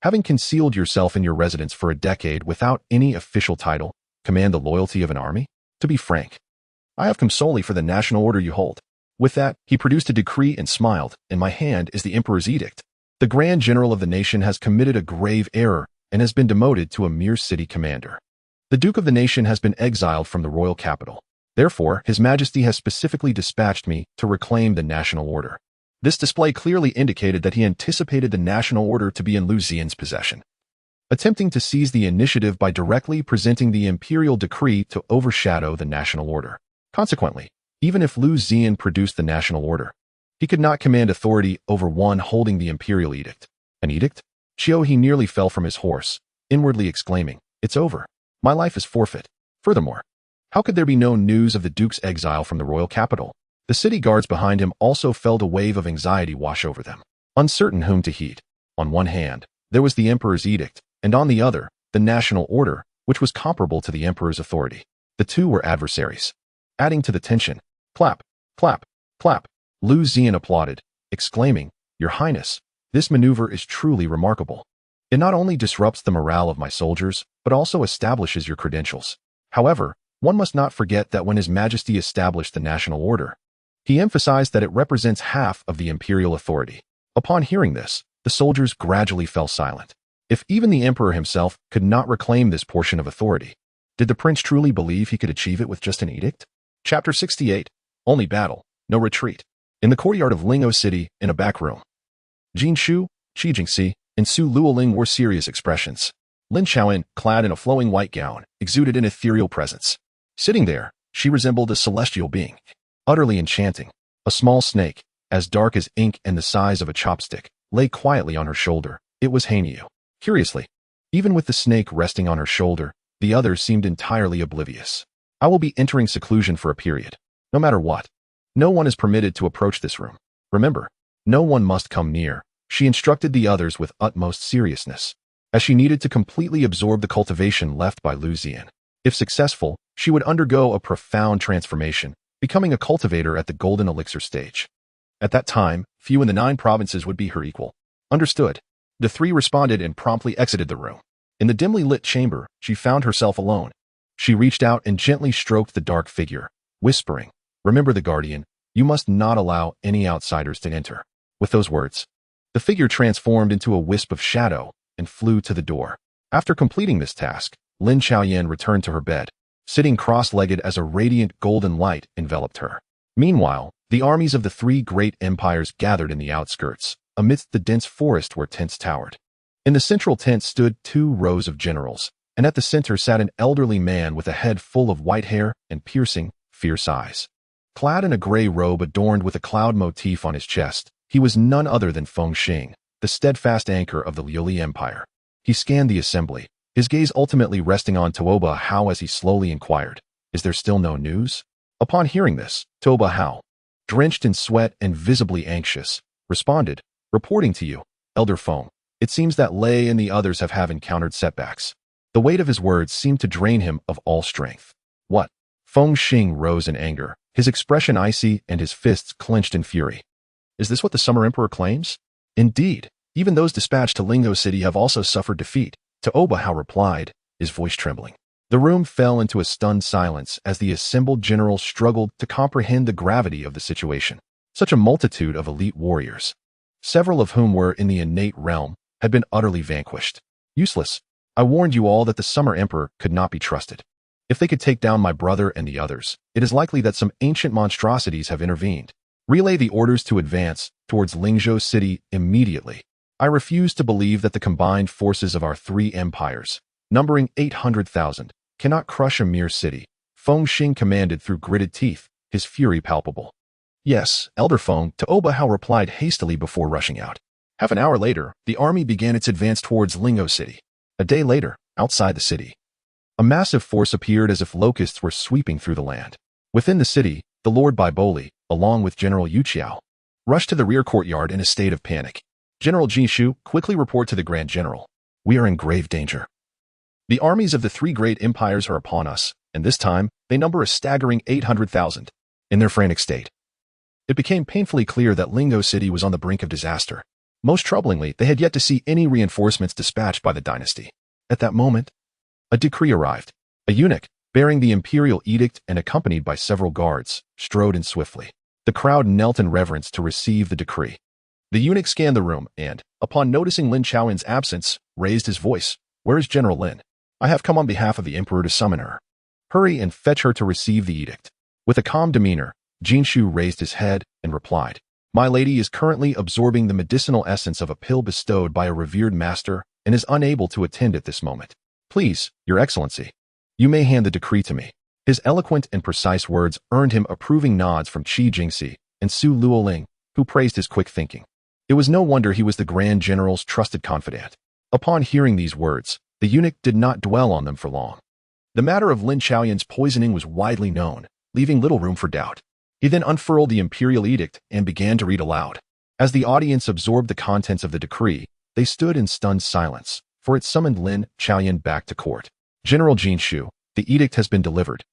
having concealed yourself in your residence for a decade without any official title, command the loyalty of an army? To be frank, I have come solely for the national order you hold. With that, he produced a decree and smiled. In my hand is the emperor's edict. The Grand General of the nation has committed a grave error and has been demoted to a mere city commander. The Duke of the nation has been exiled from the royal capital. Therefore, His Majesty has specifically dispatched me to reclaim the national order. This display clearly indicated that he anticipated the national order to be in Liu Ziyan's possession, attempting to seize the initiative by directly presenting the imperial decree to overshadow the national order. Consequently, even if Liu Ziyan produced the national order, he could not command authority over one holding the imperial edict. An edict? He nearly fell from his horse, inwardly exclaiming, "It's over. My life is forfeit." Furthermore, how could there be no news of the Duke's exile from the royal capital? The city guards behind him also felt a wave of anxiety wash over them, uncertain whom to heed. On one hand, there was the emperor's edict, and on the other, the national order, which was comparable to the emperor's authority. The two were adversaries. Adding to the tension, clap, clap, clap, Liu Ziyan applauded, exclaiming, "Your Highness, this maneuver is truly remarkable. It not only disrupts the morale of my soldiers, but also establishes your credentials." However, one must not forget that when His Majesty established the national order, he emphasized that it represents half of the imperial authority. Upon hearing this, the soldiers gradually fell silent. If even the emperor himself could not reclaim this portion of authority, did the prince truly believe he could achieve it with just an edict? Chapter 68. Only battle, no retreat. In the courtyard of Ling'o City, in a back room, Jin Shu, Qi Jingxi, and Su Luoling wore serious expressions. Lin Xiaoan, clad in a flowing white gown, exuded an ethereal presence. Sitting there, she resembled a celestial being, utterly enchanting. A small snake, as dark as ink and the size of a chopstick, lay quietly on her shoulder. It was Hanyu. Curiously, even with the snake resting on her shoulder, the others seemed entirely oblivious. I will be entering seclusion for a period. No matter what. No one is permitted to approach this room. Remember, no one must come near. She instructed the others with utmost seriousness, as she needed to completely absorb the cultivation left by Liu Ziyan. If successful, she would undergo a profound transformation, becoming a cultivator at the golden elixir stage. At that time, few in the 9 provinces would be her equal. Understood. The 3 responded and promptly exited the room. In the dimly lit chamber, she found herself alone. She reached out and gently stroked the dark figure, whispering, "Remember the Guardian, you must not allow any outsiders to enter." With those words, The figure transformed into a wisp of shadow and flew to the door. After completing this task, Lin Xiaoyan returned to her bed, sitting cross-legged as a radiant golden light enveloped her. Meanwhile, the armies of the three great empires gathered in the outskirts, amidst the dense forest where tents towered. In the central tent stood 2 rows of generals, and at the center sat an elderly man with a head full of white hair and piercing, fierce eyes. Clad in a gray robe adorned with a cloud motif on his chest, he was none other than Feng Xing, the steadfast anchor of the Liu Empire. He scanned the assembly, his gaze ultimately resting on Tuoba Hao as he slowly inquired, "Is there still no news?" Upon hearing this, Tuoba Hao, drenched in sweat and visibly anxious, responded, "Reporting to you, Elder Feng, it seems that Lei and the others have encountered setbacks." The weight of his words seemed to drain him of all strength. "What?" Feng Xing rose in anger, his expression icy and his fists clenched in fury. "Is this what the Summer Emperor claims?" "Indeed, even those dispatched to Lingo City have also suffered defeat," Tuoba Hao replied, his voice trembling. The room fell into a stunned silence as the assembled generals struggled to comprehend the gravity of the situation. Such a multitude of elite warriors, several of whom were in the innate realm, had been utterly vanquished. Useless. I warned you all that the Summer Emperor could not be trusted. If they could take down my brother and the others, it is likely that some ancient monstrosities have intervened. Relay the orders to advance towards Lingzhou City immediately. I refuse to believe that the combined forces of our 3 empires, numbering 800,000, cannot crush a mere city, Feng Xing commanded through gritted teeth, his fury palpable. "Yes, Elder Feng," Tuoba Hao replied hastily before rushing out. Half an hour later, the army began its advance towards Lingo City. A day later, outside the city, a massive force appeared as if locusts were sweeping through the land. Within the city, the Lord Baiboli, along with General Yu Qiao, rushed to the rear courtyard in a state of panic. "General Jishu, quickly report to the Grand General. We are in grave danger. The armies of the 3 great empires are upon us, and this time, they number a staggering 800,000. In their frantic state, it became painfully clear that Lingo City was on the brink of disaster. Most troublingly, they had yet to see any reinforcements dispatched by the dynasty. At that moment, a decree arrived. A eunuch, bearing the imperial edict and accompanied by several guards, strode in swiftly. The crowd knelt in reverence to receive the decree. The eunuch scanned the room and, upon noticing Lin Xiaoyan's absence, raised his voice. "Where is General Lin? I have come on behalf of the emperor to summon her. Hurry and fetch her to receive the edict." With a calm demeanor, Jinshu raised his head and replied, "My lady is currently absorbing the medicinal essence of a pill bestowed by a revered master and is unable to attend at this moment. Please, Your Excellency, you may hand the decree to me." His eloquent and precise words earned him approving nods from Qi Jingxi and Su Luoling, who praised his quick thinking. It was no wonder he was the Grand General's trusted confidant. Upon hearing these words, the eunuch did not dwell on them for long. The matter of Lin Xiaoyan's poisoning was widely known, leaving little room for doubt. He then unfurled the imperial edict and began to read aloud. As the audience absorbed the contents of the decree, they stood in stunned silence, for it summoned Lin Xiaoyan back to court. "General Jinshu, the edict has been delivered.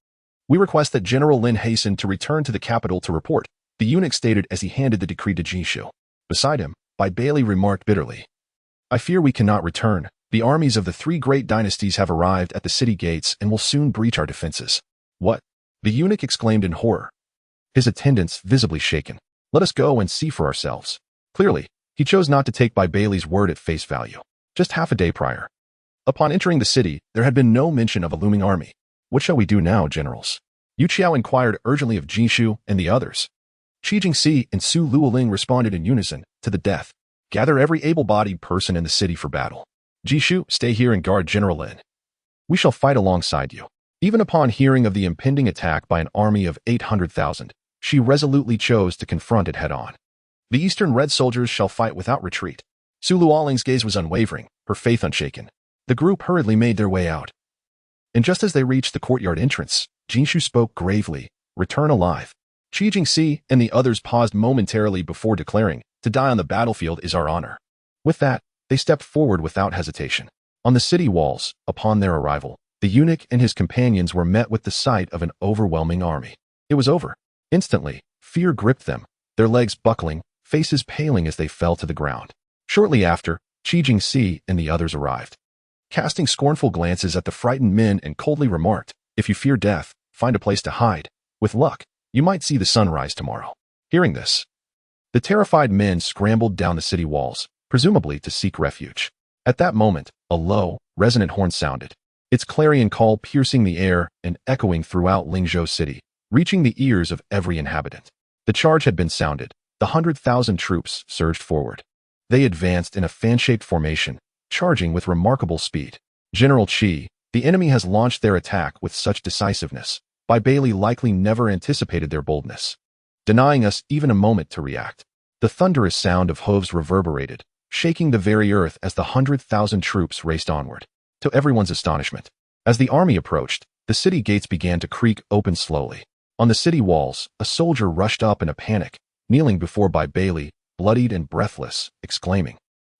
We request that General Lin hasten to return to the capital to report," the eunuch stated as he handed the decree to Jinshu. Beside him, Baiboli remarked bitterly, "I fear we cannot return. The armies of the 3 great dynasties have arrived at the city gates and will soon breach our defenses." "What?" the eunuch exclaimed in horror, his attendants visibly shaken. "Let us go and see for ourselves." Clearly, he chose not to take Baiboli's word at face value. Just half a day prior, upon entering the city, there had been no mention of a looming army. "What shall we do now, generals?" Yu Qiao inquired urgently of Jinshu and the others. Qi Jingxi and Su Luoling responded in unison, "To the death. Gather every able-bodied person in the city for battle. Jishu, stay here and guard General Lin. We shall fight alongside you." Even upon hearing of the impending attack by an army of 800,000, she resolutely chose to confront it head-on. "The Eastern Red soldiers shall fight without retreat." Su Luoling's gaze was unwavering, her faith unshaken. The group hurriedly made their way out. And just as they reached the courtyard entrance, Jinshu spoke gravely, "Return alive." Qi Jingxi and the others paused momentarily before declaring, "To die on the battlefield is our honor." With that, they stepped forward without hesitation. On the city walls, upon their arrival, the eunuch and his companions were met with the sight of an overwhelming army. It was over. Instantly, fear gripped them, their legs buckling, faces paling as they fell to the ground. Shortly after, Qi Jingxi and the others arrived. Casting scornful glances at the frightened men and coldly remarked, "If you fear death, find a place to hide. With luck, you might see the sun rise tomorrow." Hearing this, the terrified men scrambled down the city walls, presumably to seek refuge. At that moment, a low, resonant horn sounded, its clarion call piercing the air and echoing throughout Lingzhou city, reaching the ears of every inhabitant. The charge had been sounded. The 100,000 troops surged forward. They advanced in a fan-shaped formation, charging with remarkable speed. General Qi, the enemy has launched their attack with such decisiveness. Baiyi likely never anticipated their boldness, denying us even a moment to react. The thunderous sound of hooves reverberated, shaking the very earth as the 100,000 troops raced onward. To everyone's astonishment, as the army approached, the city gates began to creak open slowly. On the city walls, a soldier rushed up in a panic, kneeling before Baiyi, bloodied and breathless, exclaiming,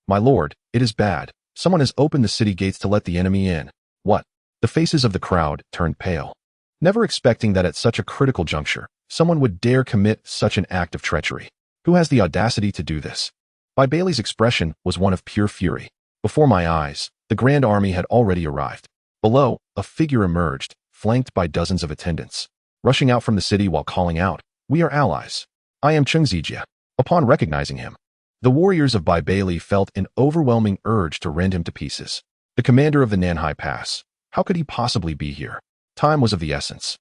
"My lord, it is bad. Someone has opened the city gates to let the enemy in." What? The faces of the crowd turned pale, never expecting that at such a critical juncture, someone would dare commit such an act of treachery. Who has the audacity to do this? Baiyi's expression was one of pure fury. Before my eyes, the grand army had already arrived. Below, a figure emerged, flanked by dozens of attendants, rushing out from the city while calling out, "We are allies. I am Zhengzijia." Upon recognizing him, the warriors of Baiyi felt an overwhelming urge to rend him to pieces. The commander of the Nanhai Pass. How could he possibly be here? Time was of the essence.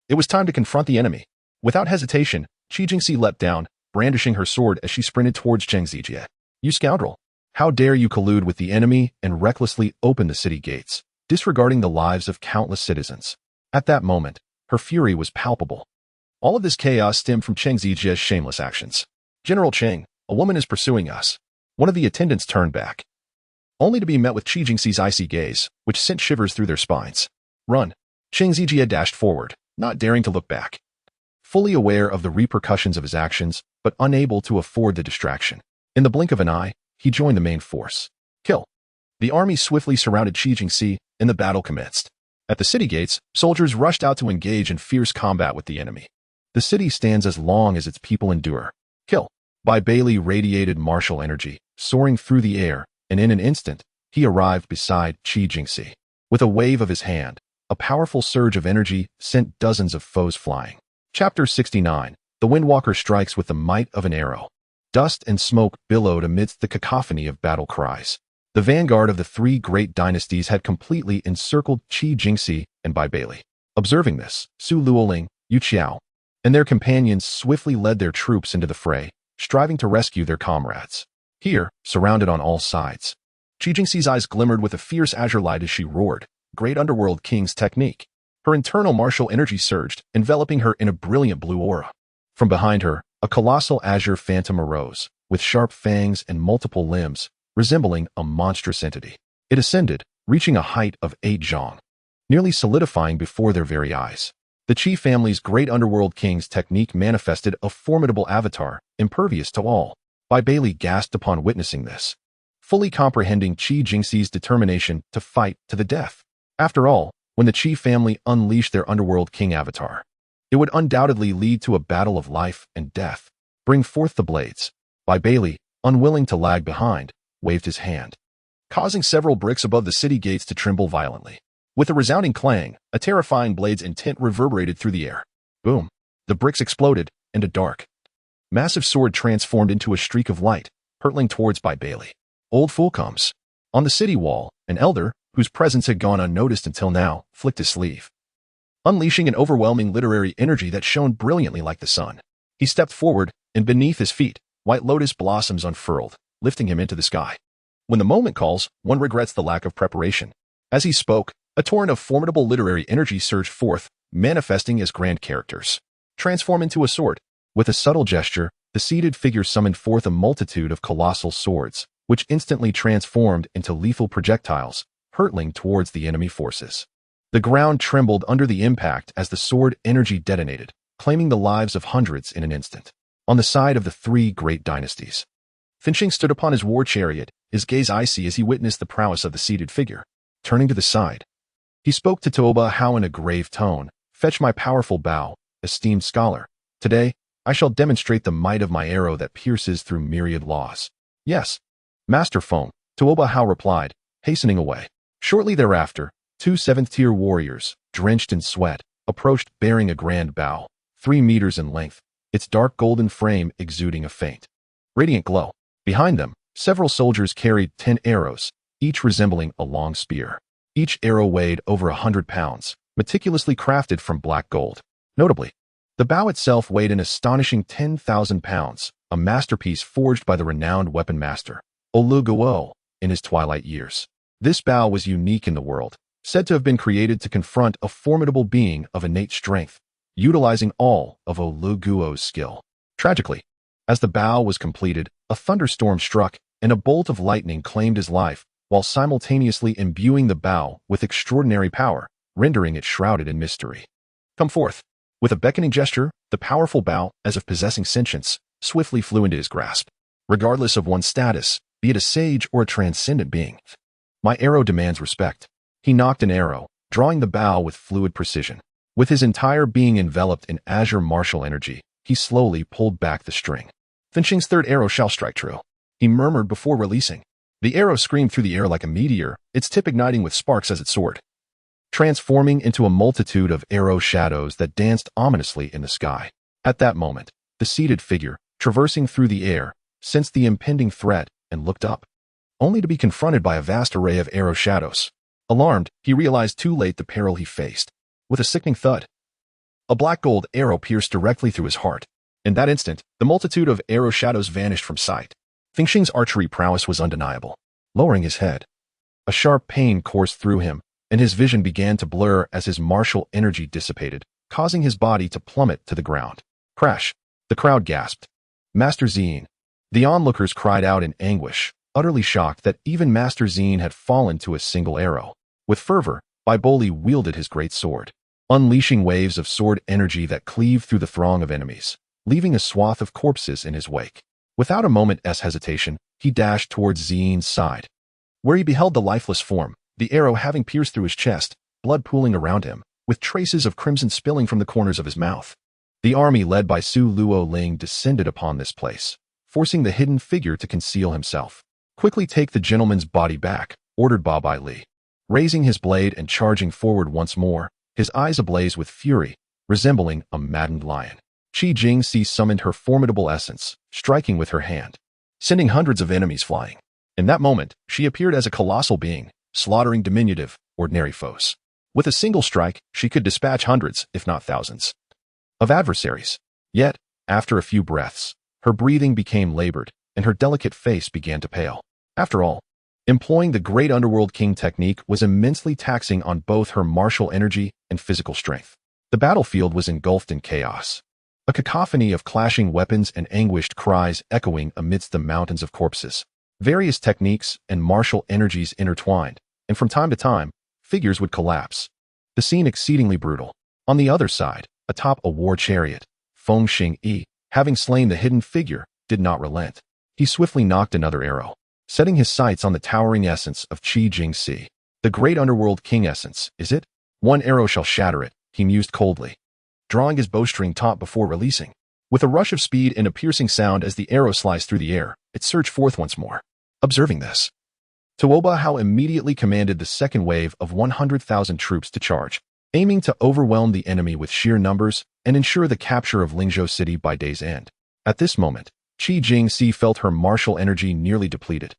It was time to confront the enemy. Without hesitation, Qi Jingxi leapt down, brandishing her sword as she sprinted towards Zhengzijia. "You scoundrel! How dare you collude with the enemy and recklessly open the city gates, disregarding the lives of countless citizens?" At that moment, her fury was palpable. All of this chaos stemmed from Zhengzijia's shameless actions. "General Cheng, a woman is pursuing us." One of the attendants turned back, only to be met with Qi Jingxi's icy gaze, which sent shivers through their spines. "Run!" Zhengzijia dashed forward, not daring to look back, fully aware of the repercussions of his actions, but unable to afford the distraction. In the blink of an eye, he joined the main force. Kill! The army swiftly surrounded Qi Jingxi, and the battle commenced. At the city gates, soldiers rushed out to engage in fierce combat with the enemy. The city stands as long as its people endure. Kill! Baiyi radiated martial energy, soaring through the air, and in an instant, he arrived beside Qi Jingxi. With a wave of his hand, a powerful surge of energy sent dozens of foes flying. Chapter 69. The Windwalker strikes with the might of an arrow. Dust and smoke billowed amidst the cacophony of battle cries. The vanguard of the three great dynasties had completely encircled Qi Jingxi and Baiyi. Observing this, Su Luoling, Yu Qiao, and their companions swiftly led their troops into the fray, striving to rescue their comrades. Here, surrounded on all sides, Qi Jingxi's eyes glimmered with a fierce azure light as she roared, "Great Underworld King's technique." Her internal martial energy surged, enveloping her in a brilliant blue aura. From behind her, a colossal azure phantom arose, with sharp fangs and multiple limbs, resembling a monstrous entity. It ascended, reaching a height of 8 zhang, nearly solidifying before their very eyes. The Qi family's Great Underworld King's technique manifested a formidable avatar, impervious to all. Baiyi gasped upon witnessing this, fully comprehending Qi Jingxi's determination to fight to the death. After all, when the Qi family unleashed their Underworld King avatar, it would undoubtedly lead to a battle of life and death. "Bring forth the blades." Baiyi, unwilling to lag behind, waved his hand, causing several bricks above the city gates to tremble violently. With a resounding clang, a terrifying blade's intent reverberated through the air. Boom! The bricks exploded, and a dark, massive sword transformed into a streak of light, hurtling towards Baiyi. "Old fool comes." On the city wall, an elder, whose presence had gone unnoticed until now, flicked his sleeve, unleashing an overwhelming literary energy that shone brilliantly like the sun. He stepped forward, and beneath his feet, white lotus blossoms unfurled, lifting him into the sky. When the moment calls, one regrets the lack of preparation. As he spoke, a torrent of formidable literary energy surged forth, manifesting as grand characters. "Transform into a sword." With a subtle gesture, the seated figure summoned forth a multitude of colossal swords, which instantly transformed into lethal projectiles, hurtling towards the enemy forces. The ground trembled under the impact as the sword energy detonated, claiming the lives of hundreds in an instant. On the side of the three great dynasties, Finching stood upon his war chariot, his gaze icy as he witnessed the prowess of the seated figure. Turning to the side, he spoke to Toba Hao in a grave tone, "Fetch my powerful bow, esteemed scholar. Today, I shall demonstrate the might of my arrow that pierces through myriad laws." "Yes, Master Feng," Toba Hao replied, hastening away. Shortly thereafter, two 7th-tier warriors, drenched in sweat, approached bearing a grand bow, 3 meters in length, its dark golden frame exuding a faint, radiant glow. Behind them, Several soldiers carried 10 arrows, each resembling a long spear. Each arrow weighed over 100 pounds, meticulously crafted from black gold. Notably, the bow itself weighed an astonishing 10,000 pounds, a masterpiece forged by the renowned weapon master, Liu Ziyan, in his twilight years. This bow was unique in the world, said to have been created to confront a formidable being of innate strength, utilizing all of Liu Ziyan's skill. Tragically, as the bow was completed, a thunderstorm struck, and a bolt of lightning claimed his life, while simultaneously imbuing the bow with extraordinary power, rendering it shrouded in mystery. Come forth. With a beckoning gesture, the powerful bow, as if possessing sentience, swiftly flew into his grasp. Regardless of one's status, be it a sage or a transcendent being, my arrow demands respect. He knocked an arrow, drawing the bow with fluid precision. With his entire being enveloped in azure martial energy, he slowly pulled back the string. Finching's third arrow shall strike true, he murmured before releasing. The arrow screamed through the air like a meteor, its tip igniting with sparks as it soared, transforming into a multitude of arrow shadows that danced ominously in the sky. At that moment, the seated figure, traversing through the air, sensed the impending threat and looked up, only to be confronted by a vast array of arrow shadows. Alarmed, he realized too late the peril he faced. With a sickening thud, a black gold arrow pierced directly through his heart. In that instant, the multitude of arrow shadows vanished from sight. Finching's archery prowess was undeniable. Lowering his head, a sharp pain coursed through him, and his vision began to blur as his martial energy dissipated, causing his body to plummet to the ground. Crash! The crowd gasped. Master Ziyan. The onlookers cried out in anguish, utterly shocked that even Master Ziyan had fallen to a single arrow. With fervor, Baiyi wielded his great sword, unleashing waves of sword energy that cleaved through the throng of enemies, leaving a swath of corpses in his wake. Without a moment's hesitation, he dashed towards Ziyan's side, where he beheld the lifeless form, the arrow having pierced through his chest, blood pooling around him, with traces of crimson spilling from the corners of his mouth. The army led by Su Luoling descended upon this place, forcing the hidden figure to conceal himself. Quickly take the gentleman's body back, ordered Baiyi, raising his blade and charging forward once more, his eyes ablaze with fury, resembling a maddened lion. Qi Jingxi summoned her formidable essence, striking with her hand, sending hundreds of enemies flying. In that moment, she appeared as a colossal being, slaughtering diminutive, ordinary foes. With a single strike, she could dispatch hundreds, if not thousands, of adversaries. Yet, after a few breaths, her breathing became labored, and her delicate face began to pale. After all, employing the great underworld king technique was immensely taxing on both her martial energy and physical strength. The battlefield was engulfed in chaos, a cacophony of clashing weapons and anguished cries echoing amidst the mountains of corpses. Various techniques and martial energies intertwined, and from time to time, figures would collapse. The scene exceedingly brutal. On the other side, atop a war chariot, Feng Xingyi, having slain the hidden figure, did not relent. He swiftly knocked another arrow, setting his sights on the towering essence of Qi Jingxi. The great underworld king essence, is it? One arrow shall shatter it, he mused coldly, drawing his bowstring taut before releasing. With a rush of speed and a piercing sound as the arrow sliced through the air, it surged forth once more. Observing this, Tuobao immediately commanded the second wave of 100,000 troops to charge, aiming to overwhelm the enemy with sheer numbers and ensure the capture of Lingzhou City by day's end. At this moment, Qi Jingxi felt her martial energy nearly depleted,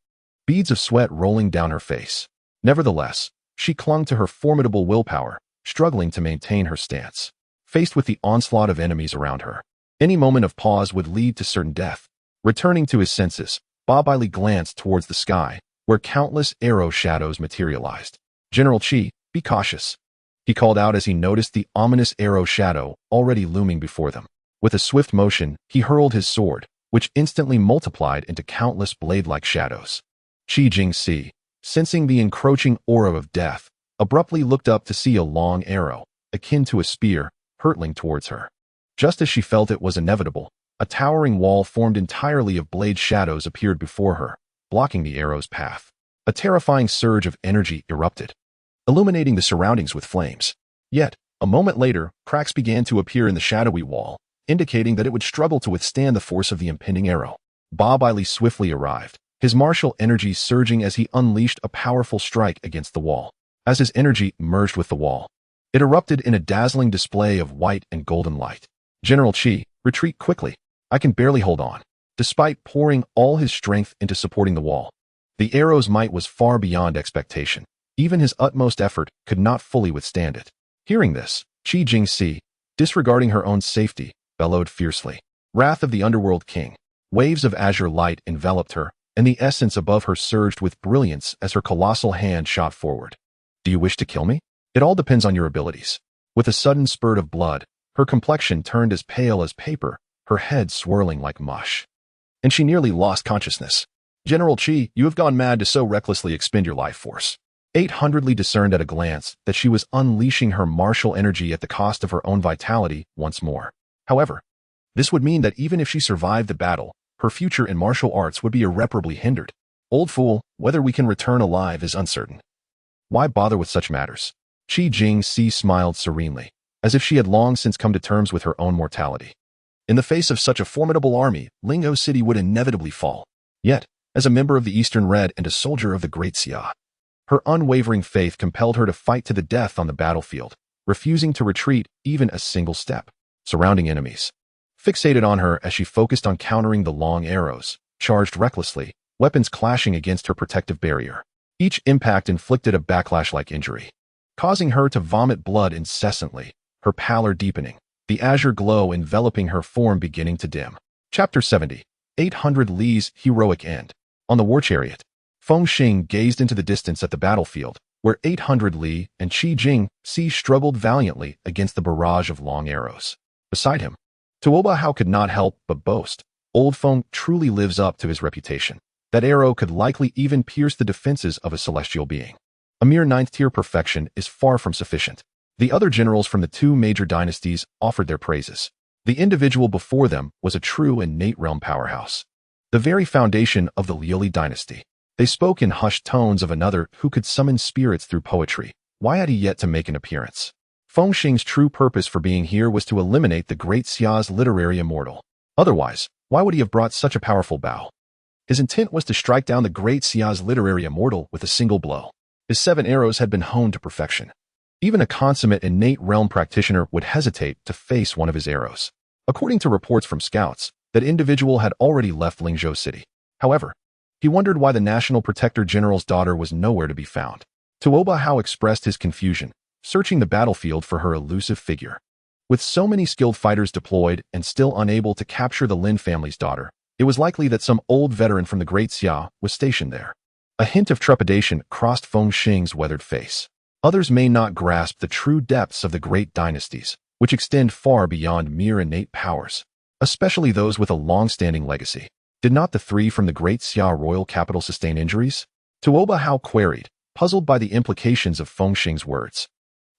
beads of sweat rolling down her face. Nevertheless, she clung to her formidable willpower, struggling to maintain her stance. Faced with the onslaught of enemies around her, any moment of pause would lead to certain death. Returning to his senses, Baiyi glanced towards the sky, where countless arrow shadows materialized. General Qi, be cautious, he called out as he noticed the ominous arrow shadow already looming before them. With a swift motion, he hurled his sword, which instantly multiplied into countless blade-like shadows. Qi Jingxi, sensing the encroaching aura of death, abruptly looked up to see a long arrow, akin to a spear, hurtling towards her. Just as she felt it was inevitable, a towering wall formed entirely of blade shadows appeared before her, blocking the arrow's path. A terrifying surge of energy erupted, illuminating the surroundings with flames. Yet, a moment later, cracks began to appear in the shadowy wall, indicating that it would struggle to withstand the force of the impending arrow. Baiyi swiftly arrived, his martial energy surging as he unleashed a powerful strike against the wall. As his energy merged with the wall, it erupted in a dazzling display of white and golden light. General Qi, retreat quickly. I can barely hold on. despite pouring all his strength into supporting the wall. The arrow's might was far beyond expectation. Even his utmost effort could not fully withstand it. Hearing this, Qi Jingxi, disregarding her own safety, bellowed fiercely. Wrath of the underworld king. Waves of azure light enveloped her, and the essence above her surged with brilliance as her colossal hand shot forward. Do you wish to kill me? It all depends on your abilities. With a sudden spurt of blood, her complexion turned as pale as paper, her head swirling like mush. And she nearly lost consciousness. General Qi, you have gone mad to so recklessly expend your life force. 800 Li discerned at a glance that she was unleashing her martial energy at the cost of her own vitality once more. However, this would mean that even if she survived the battle, her future in martial arts would be irreparably hindered. Old fool, whether we can return alive is uncertain. Why bother with such matters? Qi Jingxi smiled serenely, as if she had long since come to terms with her own mortality. In the face of such a formidable army, Lingzhou City would inevitably fall. Yet, as a member of the Eastern Red and a soldier of the Great Xia, her unwavering faith compelled her to fight to the death on the battlefield, refusing to retreat even a single step. Surrounding enemies fixated on her as she focused on countering the long arrows, charged recklessly, weapons clashing against her protective barrier. Each impact inflicted a backlash-like injury, causing her to vomit blood incessantly, her pallor deepening, the azure glow enveloping her form beginning to dim. Chapter 70. 800 Li's Heroic End. On the war chariot, Feng Xing gazed into the distance at the battlefield, where 800 Li and Qi Jingxi struggled valiantly against the barrage of long arrows. Beside him, Tuoba Hao could not help but boast. Old Feng truly lives up to his reputation. That arrow could likely even pierce the defenses of a celestial being. A mere 9th-tier perfection is far from sufficient. The other generals from the two major dynasties offered their praises. The individual before them was a true innate realm powerhouse, the very foundation of the Liu Dynasty. They spoke in hushed tones of another who could summon spirits through poetry. Why had he yet to make an appearance? Feng Xing's true purpose for being here was to eliminate the Great Xia's literary immortal. Otherwise, why would he have brought such a powerful bow? His intent was to strike down the Great Xia's literary immortal with a single blow. His 7 arrows had been honed to perfection. Even a consummate innate realm practitioner would hesitate to face one of his arrows. According to reports from scouts, that individual had already left Lingzhou City. However, he wondered why the National Protector General's daughter was nowhere to be found. Tuoba Hao expressed his confusion, searching the battlefield for her elusive figure. With so many skilled fighters deployed and still unable to capture the Lin family's daughter, it was likely that some old veteran from the Great Xia was stationed there. A hint of trepidation crossed Feng Xing's weathered face. Others may not grasp the true depths of the great dynasties, which extend far beyond mere innate powers, especially those with a long-standing legacy. Did not the 3 from the Great Xia royal capital sustain injuries? Tuoba Hao queried, puzzled by the implications of Feng Xing's words.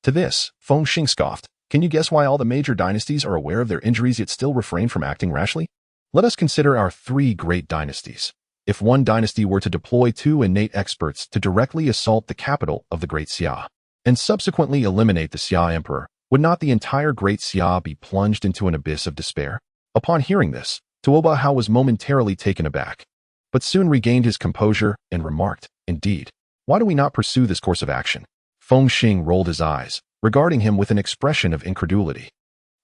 To this, Feng Xing scoffed. Can you guess why all the major dynasties are aware of their injuries yet still refrain from acting rashly? Let us consider our 3 great dynasties. If one dynasty were to deploy 2 innate experts to directly assault the capital of the Great Xia, and subsequently eliminate the Xia Emperor, would not the entire Great Xia be plunged into an abyss of despair? Upon hearing this, Tuoba Hao was momentarily taken aback, but soon regained his composure and remarked, Indeed, why do we not pursue this course of action? Feng Xing rolled his eyes, regarding him with an expression of incredulity,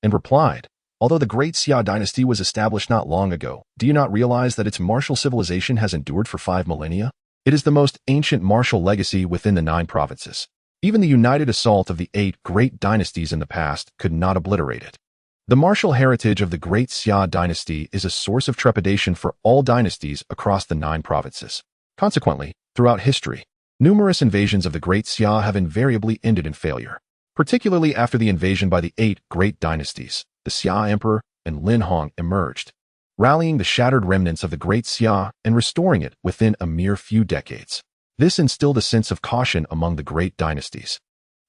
and replied, Although the Great Xia Dynasty was established not long ago, do you not realize that its martial civilization has endured for 5 millennia? It is the most ancient martial legacy within the 9 provinces. Even the united assault of the 8 great dynasties in the past could not obliterate it. The martial heritage of the Great Xia Dynasty is a source of trepidation for all dynasties across the 9 provinces. Consequently, throughout history, numerous invasions of the Great Xia have invariably ended in failure, particularly after the invasion by the 8 great dynasties. The Xia Emperor and Lin Hong emerged, rallying the shattered remnants of the Great Xia and restoring it within a mere few decades. This instilled a sense of caution among the great dynasties,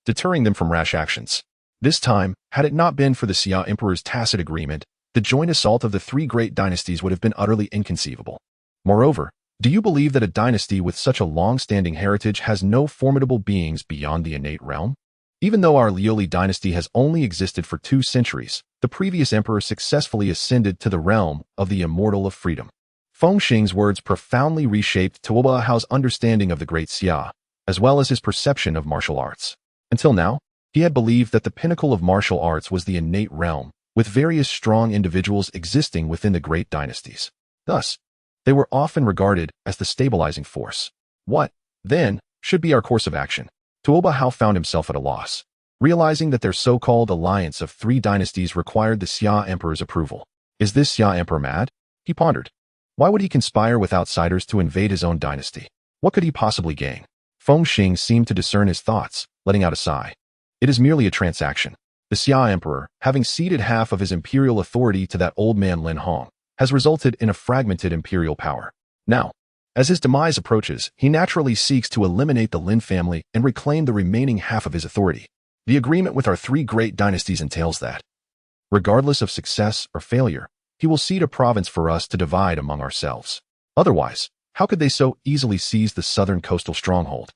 deterring them from rash actions. This time, had it not been for the Xia Emperor's tacit agreement, the joint assault of the 3 great dynasties would have been utterly inconceivable. Moreover, do you believe that a dynasty with such a long-standing heritage has no formidable beings beyond the innate realm? Even though our Liu dynasty has only existed for 2 centuries, the previous emperor successfully ascended to the realm of the immortal of freedom. Feng Xing's words profoundly reshaped Tuoba Hao's understanding of the Great Xia, as well as his perception of martial arts. Until now, he had believed that the pinnacle of martial arts was the innate realm, with various strong individuals existing within the great dynasties. Thus, they were often regarded as the stabilizing force. What, then, should be our course of action? Tuoba Hao found himself at a loss, realizing that their so-called alliance of 3 dynasties required the Xia Emperor's approval. Is this Xia Emperor mad? He pondered. Why would he conspire with outsiders to invade his own dynasty? What could he possibly gain? Feng Xing seemed to discern his thoughts, letting out a sigh. It is merely a transaction. The Xia Emperor, having ceded half of his imperial authority to that old man Lin Hong, has resulted in a fragmented imperial power. Now, as his demise approaches, he naturally seeks to eliminate the Lin family and reclaim the remaining half of his authority. The agreement with our 3 great dynasties entails that, regardless of success or failure, he will cede a province for us to divide among ourselves. Otherwise, how could they so easily seize the southern coastal stronghold?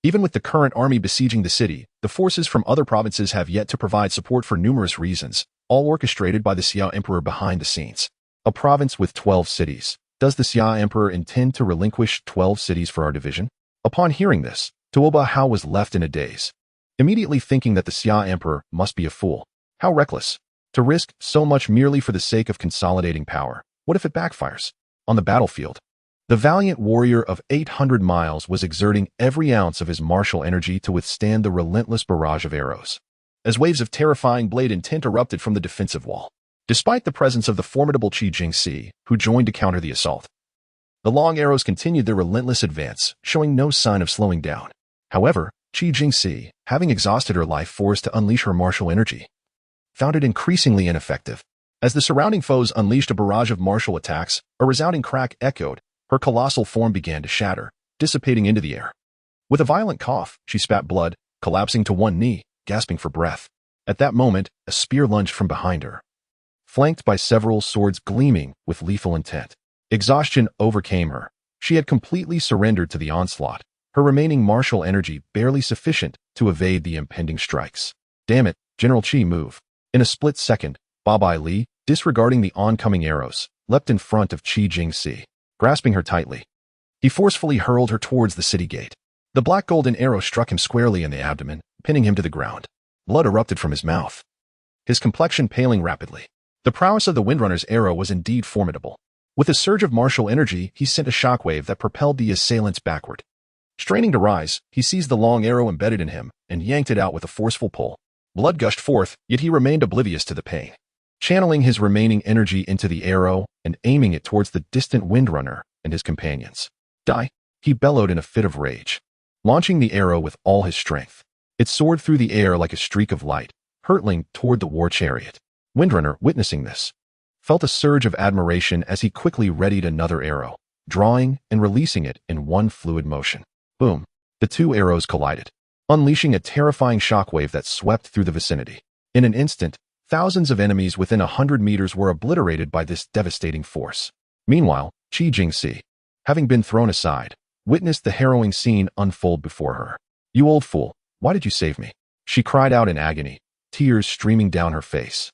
Even with the current army besieging the city, the forces from other provinces have yet to provide support for numerous reasons, all orchestrated by the Xia Emperor behind the scenes. A province with 12 cities. Does the Xia Emperor intend to relinquish 12 cities for our division? Upon hearing this, Tuoba Hao was left in a daze, immediately thinking that the Xia Emperor must be a fool. How reckless! To risk so much merely for the sake of consolidating power. What if it backfires? On the battlefield, the valiant warrior of 800 miles was exerting every ounce of his martial energy to withstand the relentless barrage of arrows, as waves of terrifying blade intent erupted from the defensive wall. Despite the presence of the formidable Qi Jingxi, who joined to counter the assault, the long arrows continued their relentless advance, showing no sign of slowing down. However, Qi Jingxi, having exhausted her life force to unleash her martial energy, found it increasingly ineffective. As the surrounding foes unleashed a barrage of martial attacks, a resounding crack echoed. Her colossal form began to shatter, dissipating into the air. With a violent cough, she spat blood, collapsing to one knee, gasping for breath. At that moment, a spear lunged from behind her, flanked by several swords gleaming with lethal intent. Exhaustion overcame her. She had completely surrendered to the onslaught, her remaining martial energy barely sufficient to evade the impending strikes. Damn it, General Qi, move. In a split second, Babai Li, disregarding the oncoming arrows, leapt in front of Qi Jingxi, grasping her tightly. He forcefully hurled her towards the city gate. The black golden arrow struck him squarely in the abdomen, pinning him to the ground. Blood erupted from his mouth, his complexion paling rapidly. The prowess of the Windrunner's arrow was indeed formidable. With a surge of martial energy, he sent a shockwave that propelled the assailants backward. Straining to rise, he seized the long arrow embedded in him and yanked it out with a forceful pull. Blood gushed forth, yet he remained oblivious to the pain. Channeling his remaining energy into the arrow and aiming it towards the distant Windrunner and his companions. Die! He bellowed in a fit of rage, launching the arrow with all his strength. It soared through the air like a streak of light, hurtling toward the war chariot. Windrunner, witnessing this, felt a surge of admiration as he quickly readied another arrow, drawing and releasing it in one fluid motion. Boom! The 2 arrows collided, unleashing a terrifying shockwave that swept through the vicinity. In an instant, thousands of enemies within 100 meters were obliterated by this devastating force. Meanwhile, Qi Jingxi, having been thrown aside, witnessed the harrowing scene unfold before her. You old fool, why did you save me? She cried out in agony, tears streaming down her face,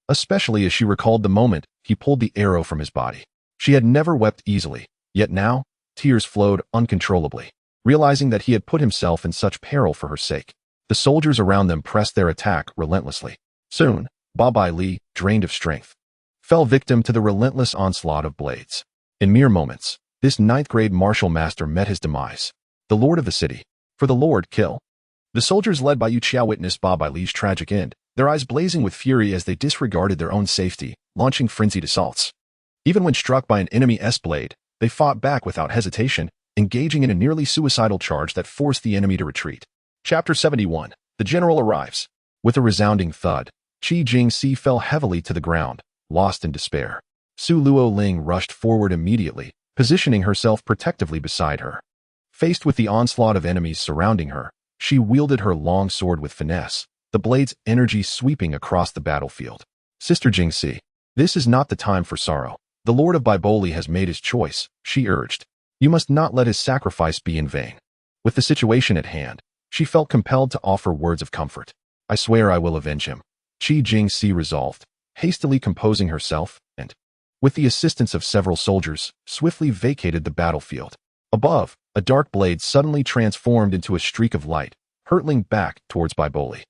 especially as she recalled the moment he pulled the arrow from his body. She had never wept easily, yet now, tears flowed uncontrollably, realizing that he had put himself in such peril for her sake. The soldiers around them pressed their attack relentlessly. Soon, Babai Li, drained of strength, fell victim to the relentless onslaught of blades. In mere moments, this 9th-grade martial master met his demise. The lord of the city. For the lord, kill. The soldiers led by Yu Qiao witnessed Babai Li's tragic end, their eyes blazing with fury as they disregarded their own safety, launching frenzied assaults. Even when struck by an enemy S-blade, they fought back without hesitation, engaging in a nearly suicidal charge that forced the enemy to retreat. Chapter 71. The general arrives. With a resounding thud, Qi Jingxi fell heavily to the ground, lost in despair. Su Luoling rushed forward immediately, positioning herself protectively beside her. Faced with the onslaught of enemies surrounding her, she wielded her long sword with finesse, the blade's energy sweeping across the battlefield. Sister Jingxi, this is not the time for sorrow. The Lord of Baiboli has made his choice, she urged. You must not let his sacrifice be in vain. With the situation at hand, she felt compelled to offer words of comfort. I swear I will avenge him. Qi Jingxi resolved, hastily composing herself, and, with the assistance of several soldiers, swiftly vacated the battlefield. Above, a dark blade suddenly transformed into a streak of light, hurtling back towards Baiboli.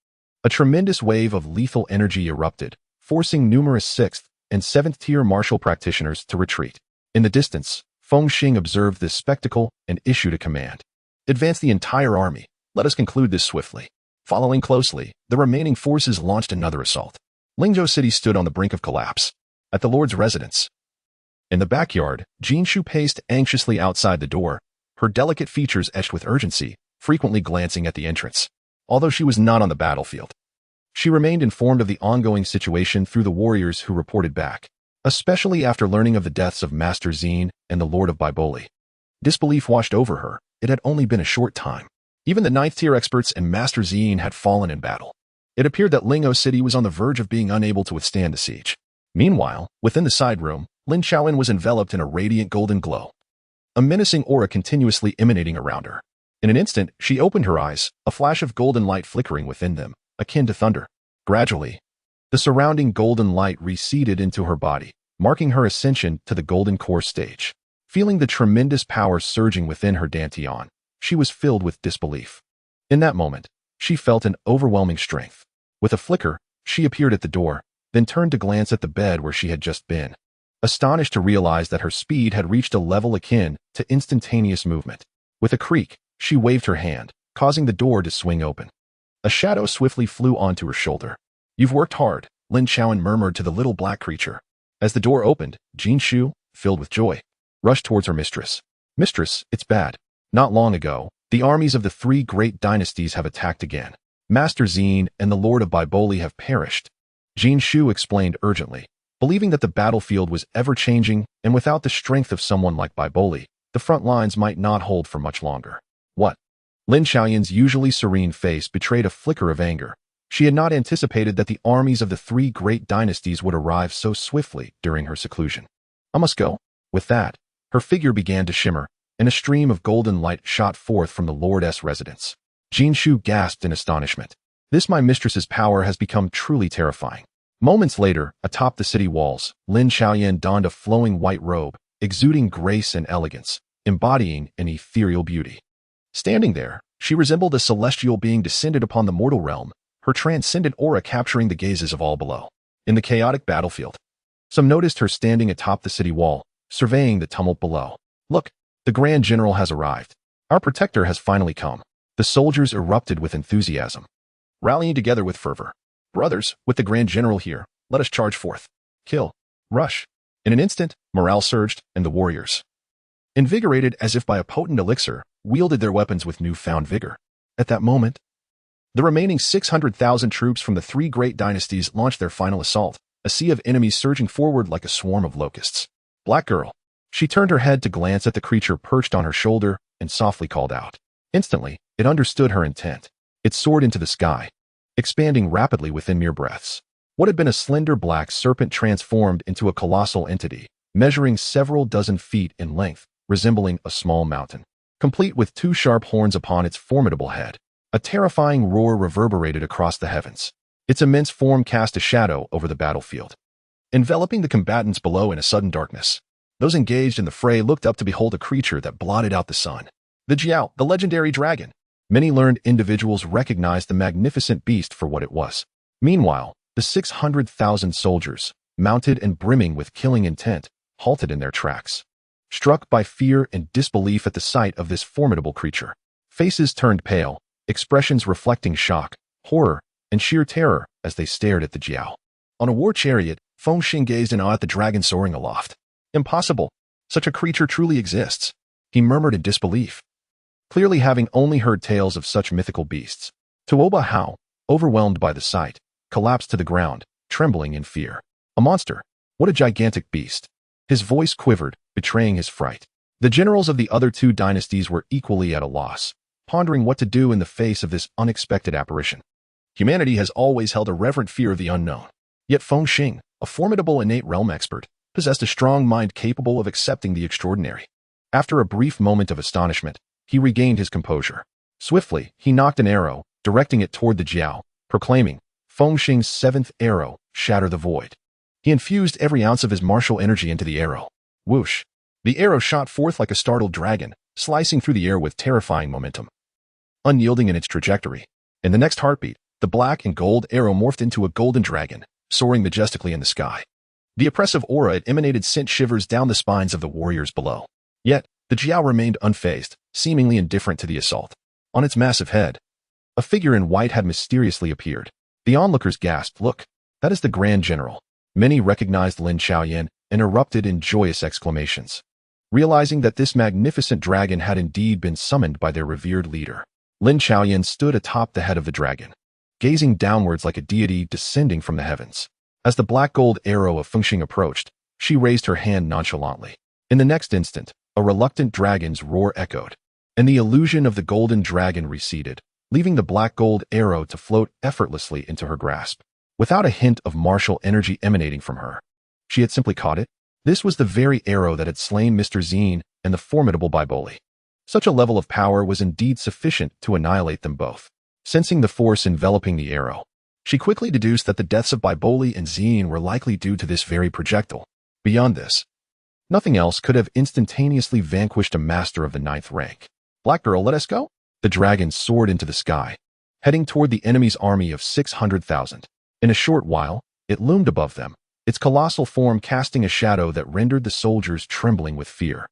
A tremendous wave of lethal energy erupted, forcing numerous 6th and 7th-tier martial practitioners to retreat. In the distance, Fengxing observed this spectacle and issued a command. Advance the entire army. Let us conclude this swiftly. Following closely, the remaining forces launched another assault. Lingzhou City stood on the brink of collapse. At the Lord's residence. In the backyard, Jinshu paced anxiously outside the door, her delicate features etched with urgency, frequently glancing at the entrance. Although she was not on the battlefield, she remained informed of the ongoing situation through the warriors who reported back, especially after learning of the deaths of Master Ziyan and the Lord of Baiyi. Disbelief washed over her. It had only been a short time. Even the 9th-tier experts and Master Ziyan had fallen in battle. It appeared that Lingzhou City was on the verge of being unable to withstand the siege. Meanwhile, within the side room, Lin Xiaoyan was enveloped in a radiant golden glow, a menacing aura continuously emanating around her. In an instant, she opened her eyes, a flash of golden light flickering within them, akin to thunder. Gradually, the surrounding golden light receded into her body, marking her ascension to the golden core stage. Feeling the tremendous power surging within her dantian, she was filled with disbelief. In that moment, she felt an overwhelming strength. With a flicker, she appeared at the door, then turned to glance at the bed where she had just been, astonished to realize that her speed had reached a level akin to instantaneous movement. With a creak, she waved her hand, causing the door to swing open. A shadow swiftly flew onto her shoulder. "You've worked hard," Lin Xiaoyan murmured to the little black creature. As the door opened, Jinshu, filled with joy, rushed towards her mistress. "Mistress, it's bad. Not long ago, the armies of the 3 great dynasties have attacked again. Master Ziyan and the Lord of Baiyi have perished." Jinshu explained urgently, believing that the battlefield was ever-changing and without the strength of someone like Baiyi, the front lines might not hold for much longer. What? Lin Xiaoyan's usually serene face betrayed a flicker of anger. She had not anticipated that the armies of the 3 great dynasties would arrive so swiftly during her seclusion. "I must go." With that, her figure began to shimmer, and a stream of golden light shot forth from the Lord's residence. Jinshu gasped in astonishment. "This my mistress's power has become truly terrifying." Moments later, atop the city walls, Lin Xiaoyan donned a flowing white robe, exuding grace and elegance, embodying an ethereal beauty. Standing there, she resembled a celestial being descended upon the mortal realm, her transcendent aura capturing the gazes of all below. In the chaotic battlefield, some noticed her standing atop the city wall, surveying the tumult below. "Look, the Grand General has arrived. Our protector has finally come." The soldiers erupted with enthusiasm, rallying together with fervor. "Brothers, with the Grand General here, let us charge forth. Kill. Rush." In an instant, morale surged, and the warriors, invigorated as if by a potent elixir, wielded their weapons with newfound vigor. At that moment, the remaining 600,000 troops from the 3 great dynasties launched their final assault, a sea of enemies surging forward like a swarm of locusts. "Black girl." She turned her head to glance at the creature perched on her shoulder and softly called out. Instantly, it understood her intent. It soared into the sky, expanding rapidly within mere breaths. What had been a slender black serpent transformed into a colossal entity, measuring several dozen feet in length, resembling a small mountain. Complete with 2 sharp horns upon its formidable head, a terrifying roar reverberated across the heavens. Its immense form cast a shadow over the battlefield, enveloping the combatants below in a sudden darkness. Those engaged in the fray looked up to behold a creature that blotted out the sun. The Jiao, the legendary dragon. Many learned individuals recognized the magnificent beast for what it was. Meanwhile, the 600,000 soldiers, mounted and brimming with killing intent, halted in their tracks, struck by fear and disbelief at the sight of this formidable creature. Faces turned pale, expressions reflecting shock, horror, and sheer terror as they stared at the Jiao. On a war chariot, Fengxing gazed in awe at the dragon soaring aloft. "Impossible! Such a creature truly exists," he murmured in disbelief, clearly having only heard tales of such mythical beasts. Tuoba Hao, overwhelmed by the sight, collapsed to the ground, trembling in fear. "A monster! What a gigantic beast!" His voice quivered, betraying his fright. The generals of the other 2 dynasties were equally at a loss, pondering what to do in the face of this unexpected apparition. Humanity has always held a reverent fear of the unknown. Yet Fengxing, a formidable innate realm expert, possessed a strong mind capable of accepting the extraordinary. After a brief moment of astonishment, he regained his composure. Swiftly, he knocked an arrow, directing it toward the Jiao, proclaiming, "Fengxing's 7th arrow, shatter the void." He infused every ounce of his martial energy into the arrow. Whoosh! The arrow shot forth like a startled dragon, slicing through the air with terrifying momentum, unyielding in its trajectory. In the next heartbeat, the black and gold arrow morphed into a golden dragon, soaring majestically in the sky. The oppressive aura it emanated sent shivers down the spines of the warriors below. Yet, the Jiao remained unfazed, seemingly indifferent to the assault. On its massive head, a figure in white had mysteriously appeared. The onlookers gasped, "Look, that is the Grand General." Many recognized Lin Xiaoyan and erupted in joyous exclamations, realizing that this magnificent dragon had indeed been summoned by their revered leader. Lin Xiaoyan stood atop the head of the dragon, gazing downwards like a deity descending from the heavens. As the black gold arrow of Fengxing approached, she raised her hand nonchalantly. In the next instant, a reluctant dragon's roar echoed, and the illusion of the golden dragon receded, leaving the black gold arrow to float effortlessly into her grasp, without a hint of martial energy emanating from her. She had simply caught it. This was the very arrow that had slain Mr. Ziyan and the formidable Baiyi. Such a level of power was indeed sufficient to annihilate them both. Sensing the force enveloping the arrow, she quickly deduced that the deaths of Baiyi and Ziyan were likely due to this very projectile. Beyond this, nothing else could have instantaneously vanquished a master of the 9th rank. "Black girl, let us go." The dragon soared into the sky, heading toward the enemy's army of 600,000. In a short while, it loomed above them, its colossal form casting a shadow that rendered the soldiers trembling with fear.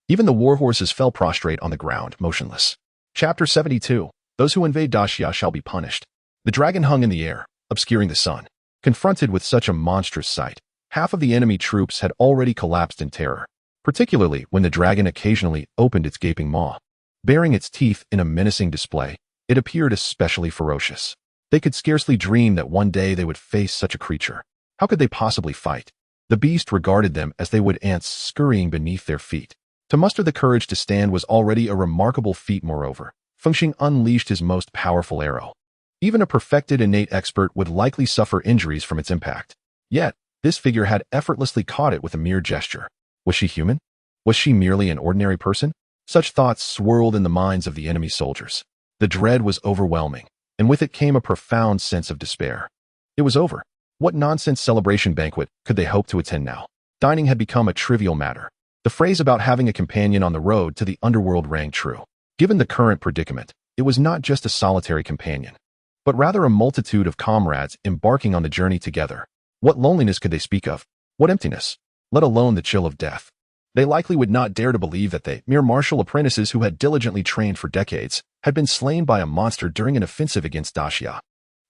Even the warhorses fell prostrate on the ground, motionless. Chapter 72. Those who invade Daxia shall be punished. The dragon hung in the air, obscuring the sun. Confronted with such a monstrous sight, half of the enemy troops had already collapsed in terror, particularly when the dragon occasionally opened its gaping maw. Baring its teeth in a menacing display, it appeared especially ferocious. They could scarcely dream that one day they would face such a creature. How could they possibly fight? The beast regarded them as they would ants scurrying beneath their feet. To muster the courage to stand was already a remarkable feat. Moreover, Fengxing unleashed his most powerful arrow. Even a perfected innate expert would likely suffer injuries from its impact. Yet, this figure had effortlessly caught it with a mere gesture. Was she human? Was she merely an ordinary person? Such thoughts swirled in the minds of the enemy soldiers. The dread was overwhelming, and with it came a profound sense of despair. It was over. What nonsense celebration banquet could they hope to attend now? Dining had become a trivial matter. The phrase about having a companion on the road to the underworld rang true. Given the current predicament, it was not just a solitary companion, but rather a multitude of comrades embarking on the journey together. What loneliness could they speak of? What emptiness? Let alone the chill of death. They likely would not dare to believe that they, mere martial apprentices who had diligently trained for decades, had been slain by a monster during an offensive against Daxia.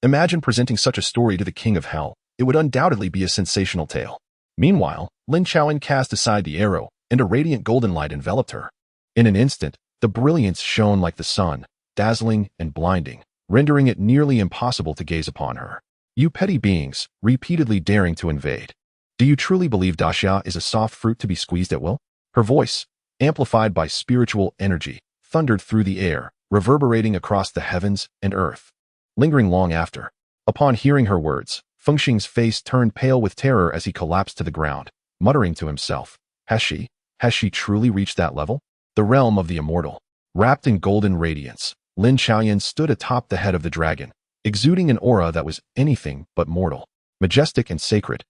Imagine presenting such a story to the king of hell. It would undoubtedly be a sensational tale. Meanwhile, Lin Xiaoyan cast aside the arrow, and a radiant golden light enveloped her. In an instant, the brilliance shone like the sun, dazzling and blinding, rendering it nearly impossible to gaze upon her. "You petty beings, repeatedly daring to invade. Do you truly believe Daxia is a soft fruit to be squeezed at will?" Her voice, amplified by spiritual energy, thundered through the air, reverberating across the heavens and earth. Lingering long after, upon hearing her words, Fengxing's face turned pale with terror as he collapsed to the ground, muttering to himself, Has she truly reached that level? The realm of the immortal. Wrapped in golden radiance, Lin Xiaoyan stood atop the head of the dragon, exuding an aura that was anything but mortal, majestic and sacred.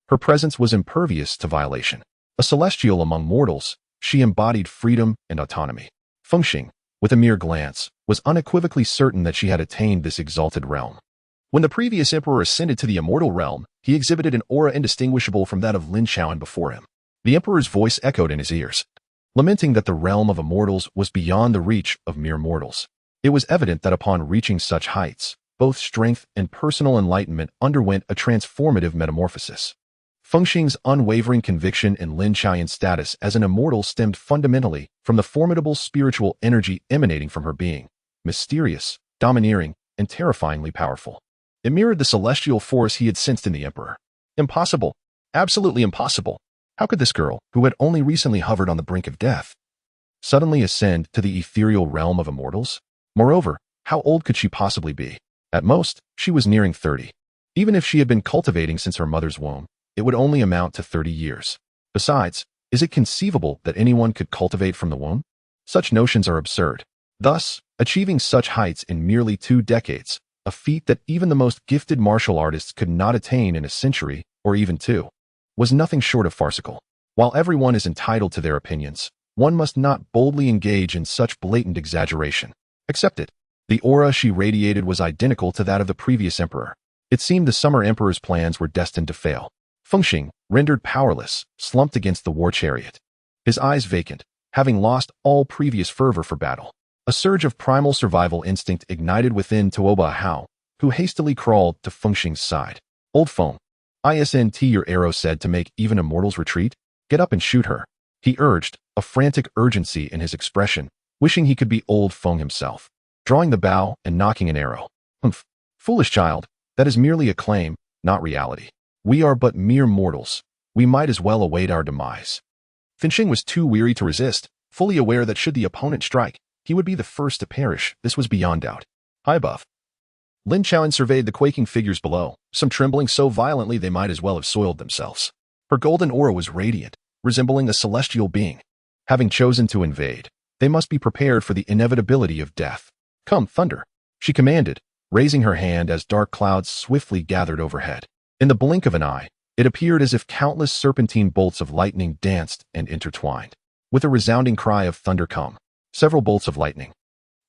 Her presence was impervious to violation. A celestial among mortals, she embodied freedom and autonomy. Fengxing, with a mere glance, was unequivocally certain that she had attained this exalted realm. When the previous emperor ascended to the immortal realm, he exhibited an aura indistinguishable from that of Lin Xiaoyan before him. The emperor's voice echoed in his ears, lamenting that the realm of immortals was beyond the reach of mere mortals. It was evident that upon reaching such heights, both strength and personal enlightenment underwent a transformative metamorphosis. Fengxing's unwavering conviction in Lin Xiaoyan's status as an immortal stemmed fundamentally from the formidable spiritual energy emanating from her being, mysterious, domineering, and terrifyingly powerful. It mirrored the celestial force he had sensed in the emperor. Impossible. Absolutely impossible. How could this girl, who had only recently hovered on the brink of death, suddenly ascend to the ethereal realm of immortals? Moreover, how old could she possibly be? At most, she was nearing 30. Even if she had been cultivating since her mother's womb, it would only amount to 30 years. Besides, is it conceivable that anyone could cultivate from the womb? Such notions are absurd. Thus, achieving such heights in merely 2 decades, a feat that even the most gifted martial artists could not attain in a century, or even 2, was nothing short of farcical. While everyone is entitled to their opinions, one must not boldly engage in such blatant exaggeration. Accept it. The aura she radiated was identical to that of the previous emperor. It seemed the summer emperor's plans were destined to fail. Fengxing, rendered powerless, slumped against the war chariot. His eyes vacant, having lost all previous fervor for battle. A surge of primal survival instinct ignited within Tuoba Hao, who hastily crawled to Fengxing's side. Old Feng, isn't your arrow said to make even immortals retreat? Get up and shoot her, he urged, a frantic urgency in his expression, wishing he could be old Feng himself. Drawing the bow and knocking an arrow. Humph. Foolish child, that is merely a claim, not reality. We are but mere mortals. We might as well await our demise. Fengxing was too weary to resist, fully aware that should the opponent strike, he would be the first to perish. This was beyond doubt. High above, Lin Chaoyan surveyed the quaking figures below, some trembling so violently they might as well have soiled themselves. Her golden aura was radiant, resembling a celestial being. Having chosen to invade, they must be prepared for the inevitability of death. Come, thunder, she commanded, raising her hand as dark clouds swiftly gathered overhead. In the blink of an eye, it appeared as if countless serpentine bolts of lightning danced and intertwined. With a resounding cry of thunder come, several bolts of lightning,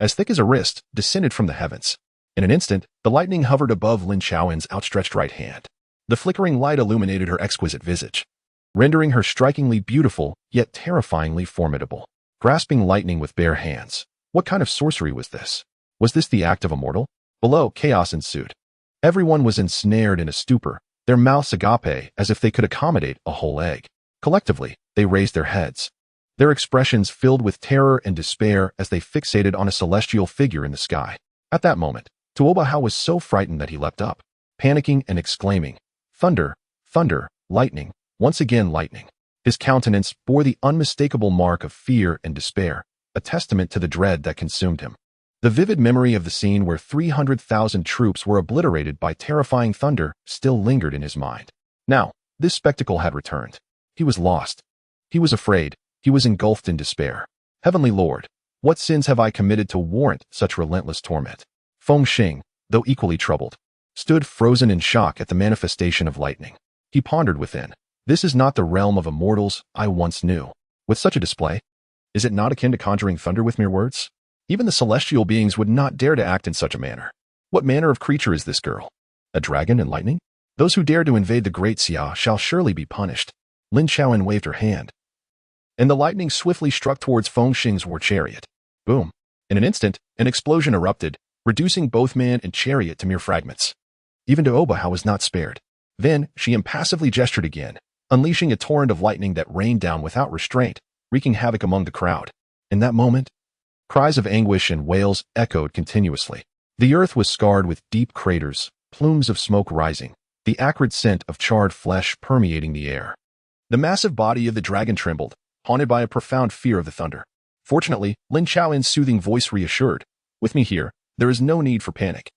as thick as a wrist, descended from the heavens. In an instant, the lightning hovered above Lin Chaoyan's outstretched right hand. The flickering light illuminated her exquisite visage, rendering her strikingly beautiful, yet terrifyingly formidable. Grasping lightning with bare hands, what kind of sorcery was this? Was this the act of a mortal? Below, chaos ensued. Everyone was ensnared in a stupor, their mouths agape as if they could accommodate a whole egg. Collectively, they raised their heads, their expressions filled with terror and despair as they fixated on a celestial figure in the sky. At that moment, Tuoba Hao was so frightened that he leapt up, panicking and exclaiming, "Thunder, thunder, lightning, once again lightning." His countenance bore the unmistakable mark of fear and despair, a testament to the dread that consumed him. The vivid memory of the scene where 300,000 troops were obliterated by terrifying thunder still lingered in his mind. Now, this spectacle had returned. He was lost. He was afraid. He was engulfed in despair. Heavenly Lord, what sins have I committed to warrant such relentless torment? Fengxing, though equally troubled, stood frozen in shock at the manifestation of lightning. He pondered within. This is not the realm of immortals I once knew. With such a display, is it not akin to conjuring thunder with mere words? Even the celestial beings would not dare to act in such a manner. What manner of creature is this girl? A dragon and lightning? Those who dare to invade the Great Xia shall surely be punished. Lin Chaoyan waved her hand, and the lightning swiftly struck towards Fengxing's war chariot. Boom. In an instant, an explosion erupted, reducing both man and chariot to mere fragments. Even Tuoba Hao was not spared. Then, she impassively gestured again, unleashing a torrent of lightning that rained down without restraint, wreaking havoc among the crowd. In that moment, cries of anguish and wails echoed continuously. The earth was scarred with deep craters, plumes of smoke rising, the acrid scent of charred flesh permeating the air. The massive body of the dragon trembled, haunted by a profound fear of the thunder. Fortunately, Lin Chaoyan's soothing voice reassured, "With me here, there is no need for panic."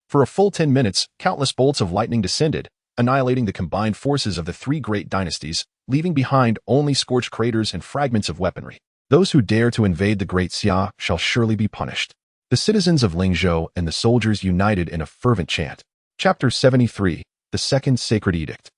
For a full 10 minutes, countless bolts of lightning descended, annihilating the combined forces of the three great dynasties, leaving behind only scorched craters and fragments of weaponry. Those who dare to invade the Great Xia shall surely be punished. The citizens of Lingzhou and the soldiers united in a fervent chant. Chapter 73, The Second Sacred Edict.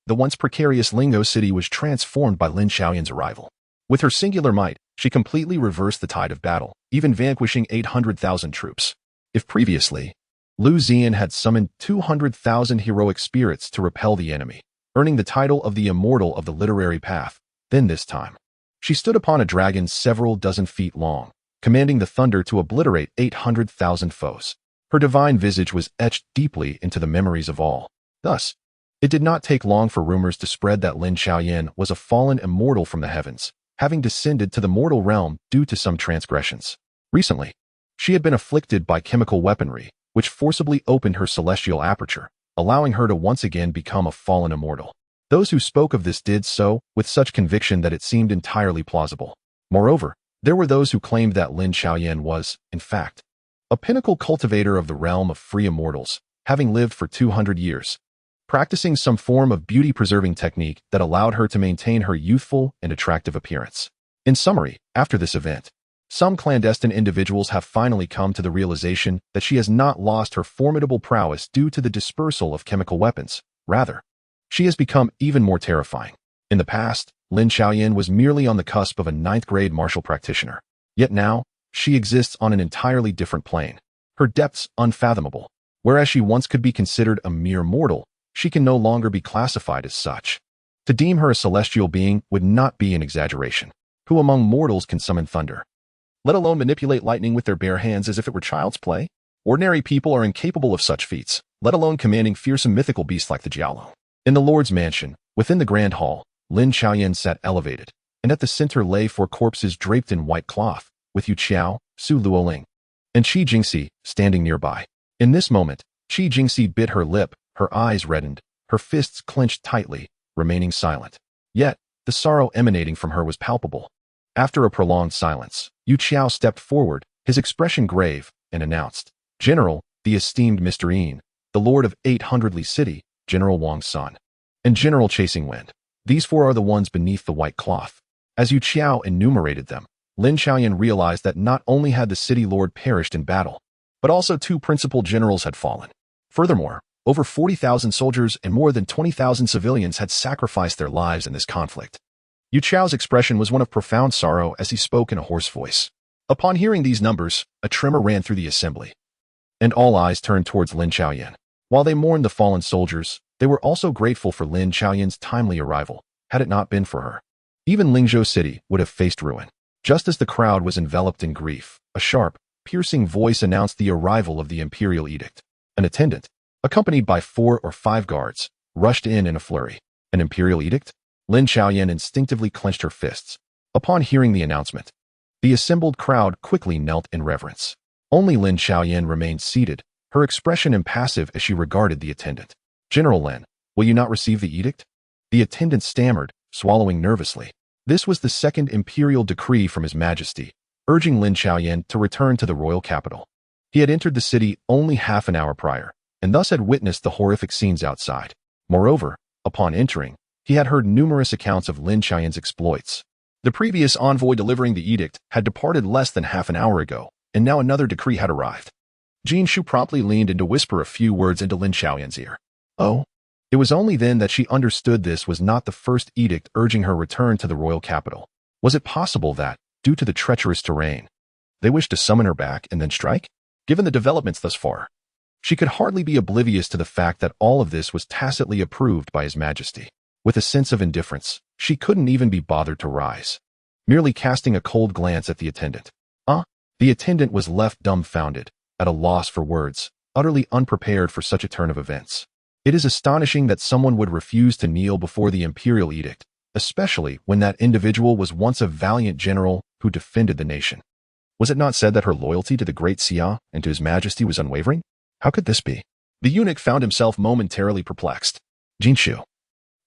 The once precarious Lingzhou city was transformed by Lin Chaoyan's arrival. With her singular might, she completely reversed the tide of battle, even vanquishing 800,000 troops. If previously, Liu Ziyan had summoned 200,000 heroic spirits to repel the enemy, earning the title of the Immortal of the Literary Path, then this time, she stood upon a dragon several dozen feet long, commanding the thunder to obliterate 800,000 foes. Her divine visage was etched deeply into the memories of all. Thus, it did not take long for rumors to spread that Lin Chaoyan was a fallen immortal from the heavens, having descended to the mortal realm due to some transgressions. Recently, she had been afflicted by chemical weaponry, which forcibly opened her celestial aperture, allowing her to once again become a fallen immortal. Those who spoke of this did so with such conviction that it seemed entirely plausible. Moreover, there were those who claimed that Lin Chaoyan was, in fact, a pinnacle cultivator of the realm of free immortals, having lived for 200 years, practicing some form of beauty-preserving technique that allowed her to maintain her youthful and attractive appearance. In summary, after this event, some clandestine individuals have finally come to the realization that she has not lost her formidable prowess due to the dispersal of chemical weapons. Rather, she has become even more terrifying. In the past, Lin Chaoyan was merely on the cusp of a 9th-grade martial practitioner. Yet now, she exists on an entirely different plane. Her depths unfathomable. Whereas she once could be considered a mere mortal, she can no longer be classified as such. To deem her a celestial being would not be an exaggeration. Who among mortals can summon thunder, let alone manipulate lightning with their bare hands as if it were child's play? Ordinary people are incapable of such feats, let alone commanding fearsome mythical beasts like the Jiaolo. In the Lord's mansion, within the grand hall, Lin Xiaoyan sat elevated, and at the center lay 4 corpses draped in white cloth, with Yu Qiao, Su Luoling, and Qi Jingxi standing nearby. In this moment, Qi Jingxi bit her lip, her eyes reddened, her fists clenched tightly, remaining silent. Yet, the sorrow emanating from her was palpable. After a prolonged silence, Yu Qiao stepped forward, his expression grave, and announced, "General, the esteemed Mr. Yin, the Lord of 800 Li City, General Wang's son, and General Chasing Wind. These 4 are the ones beneath the white cloth." As Yu Qiao enumerated them, Lin Xiaoyan realized that not only had the city lord perished in battle, but also 2 principal generals had fallen. Furthermore, over 40,000 soldiers and more than 20,000 civilians had sacrificed their lives in this conflict. Yu Qiao's expression was one of profound sorrow as he spoke in a hoarse voice. Upon hearing these numbers, a tremor ran through the assembly, and all eyes turned towards Lin Xiaoyan. While they mourned the fallen soldiers, they were also grateful for Lin Xiaoyan's timely arrival. Had it not been for her, even Lingzhou City would have faced ruin. Just as the crowd was enveloped in grief, a sharp, piercing voice announced the arrival of the imperial edict. An attendant, accompanied by 4 or 5 guards, rushed in a flurry. An imperial edict? Lin Xiaoyan instinctively clenched her fists. Upon hearing the announcement, the assembled crowd quickly knelt in reverence. Only Lin Xiaoyan remained seated, her expression impassive as she regarded the attendant. "General Lin, will you not receive the edict?" The attendant stammered, swallowing nervously. This was the 2nd imperial decree from His Majesty, urging Lin Xiaoyan to return to the royal capital. He had entered the city only half an hour prior, and thus had witnessed the horrific scenes outside. Moreover, upon entering, he had heard numerous accounts of Lin Xiaoyan's exploits. The previous envoy delivering the edict had departed less than half an hour ago, and now another decree had arrived. Jin Shu promptly leaned in to whisper a few words into Lin Xiaoyan's ear. Oh? It was only then that she understood this was not the first edict urging her return to the royal capital. Was it possible that, due to the treacherous terrain, they wished to summon her back and then strike? Given the developments thus far, she could hardly be oblivious to the fact that all of this was tacitly approved by His Majesty. With a sense of indifference, she couldn't even be bothered to rise, merely casting a cold glance at the attendant. The attendant was left dumbfounded, at a loss for words, utterly unprepared for such a turn of events. It is astonishing that someone would refuse to kneel before the imperial edict, especially when that individual was once a valiant general who defended the nation. Was it not said that her loyalty to the Great Xia and to His Majesty was unwavering? How could this be? The eunuch found himself momentarily perplexed. Jinshu,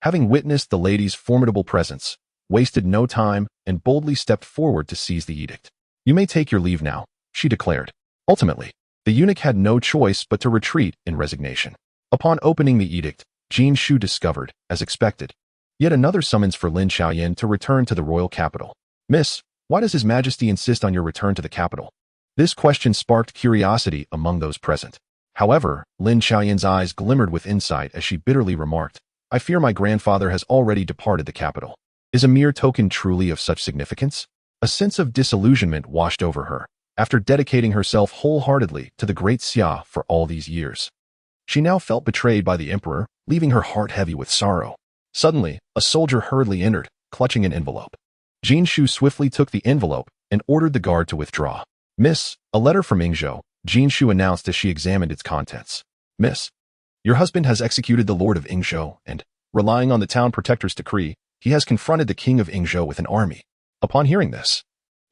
having witnessed the lady's formidable presence, wasted no time and boldly stepped forward to seize the edict. "You may take your leave now," she declared. Ultimately, the eunuch had no choice but to retreat in resignation. Upon opening the edict, Jin Shu discovered, as expected, yet another summons for Lin Xiaoyan to return to the royal capital. "Miss, why does His Majesty insist on your return to the capital?" This question sparked curiosity among those present. However, Lin Xiaoyan's eyes glimmered with insight as she bitterly remarked, "I fear my grandfather has already departed the capital." Is a mere token truly of such significance? A sense of disillusionment washed over her, after dedicating herself wholeheartedly to the Great Xia for all these years. She now felt betrayed by the emperor, leaving her heart heavy with sorrow. Suddenly, a soldier hurriedly entered, clutching an envelope. Jin Shu swiftly took the envelope and ordered the guard to withdraw. "Miss, a letter from Yingzhou," Jin Shu announced as she examined its contents. "Miss, your husband has executed the Lord of Yingzhou and, relying on the town protector's decree, he has confronted the king of Yingzhou with an army." Upon hearing this,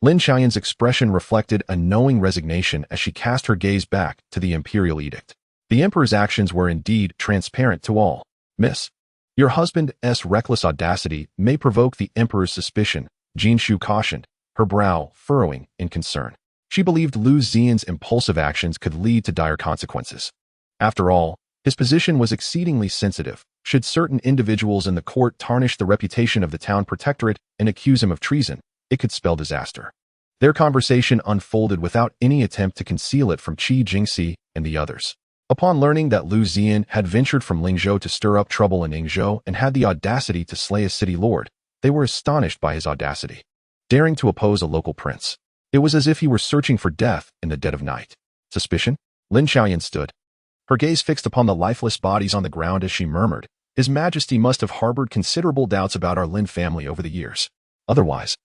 Lin Xiaoyan's expression reflected a knowing resignation as she cast her gaze back to the imperial edict. The emperor's actions were indeed transparent to all. "Miss, your husband's reckless audacity may provoke the emperor's suspicion," Jin Shu cautioned, her brow furrowing in concern. She believed Liu Ziyan's impulsive actions could lead to dire consequences. After all, his position was exceedingly sensitive. Should certain individuals in the court tarnish the reputation of the town protectorate and accuse him of treason, it could spell disaster. Their conversation unfolded without any attempt to conceal it from Qi Jingxi and the others. Upon learning that Liu Ziyan had ventured from Lingzhou to stir up trouble in Yingzhou and had the audacity to slay a city lord, they were astonished by his audacity, daring to oppose a local prince. It was as if he were searching for death in the dead of night. Suspicion? Lin Xiaoyan stood, her gaze fixed upon the lifeless bodies on the ground as she murmured, "His Majesty must have harbored considerable doubts about our Lin family over the years. Otherwise,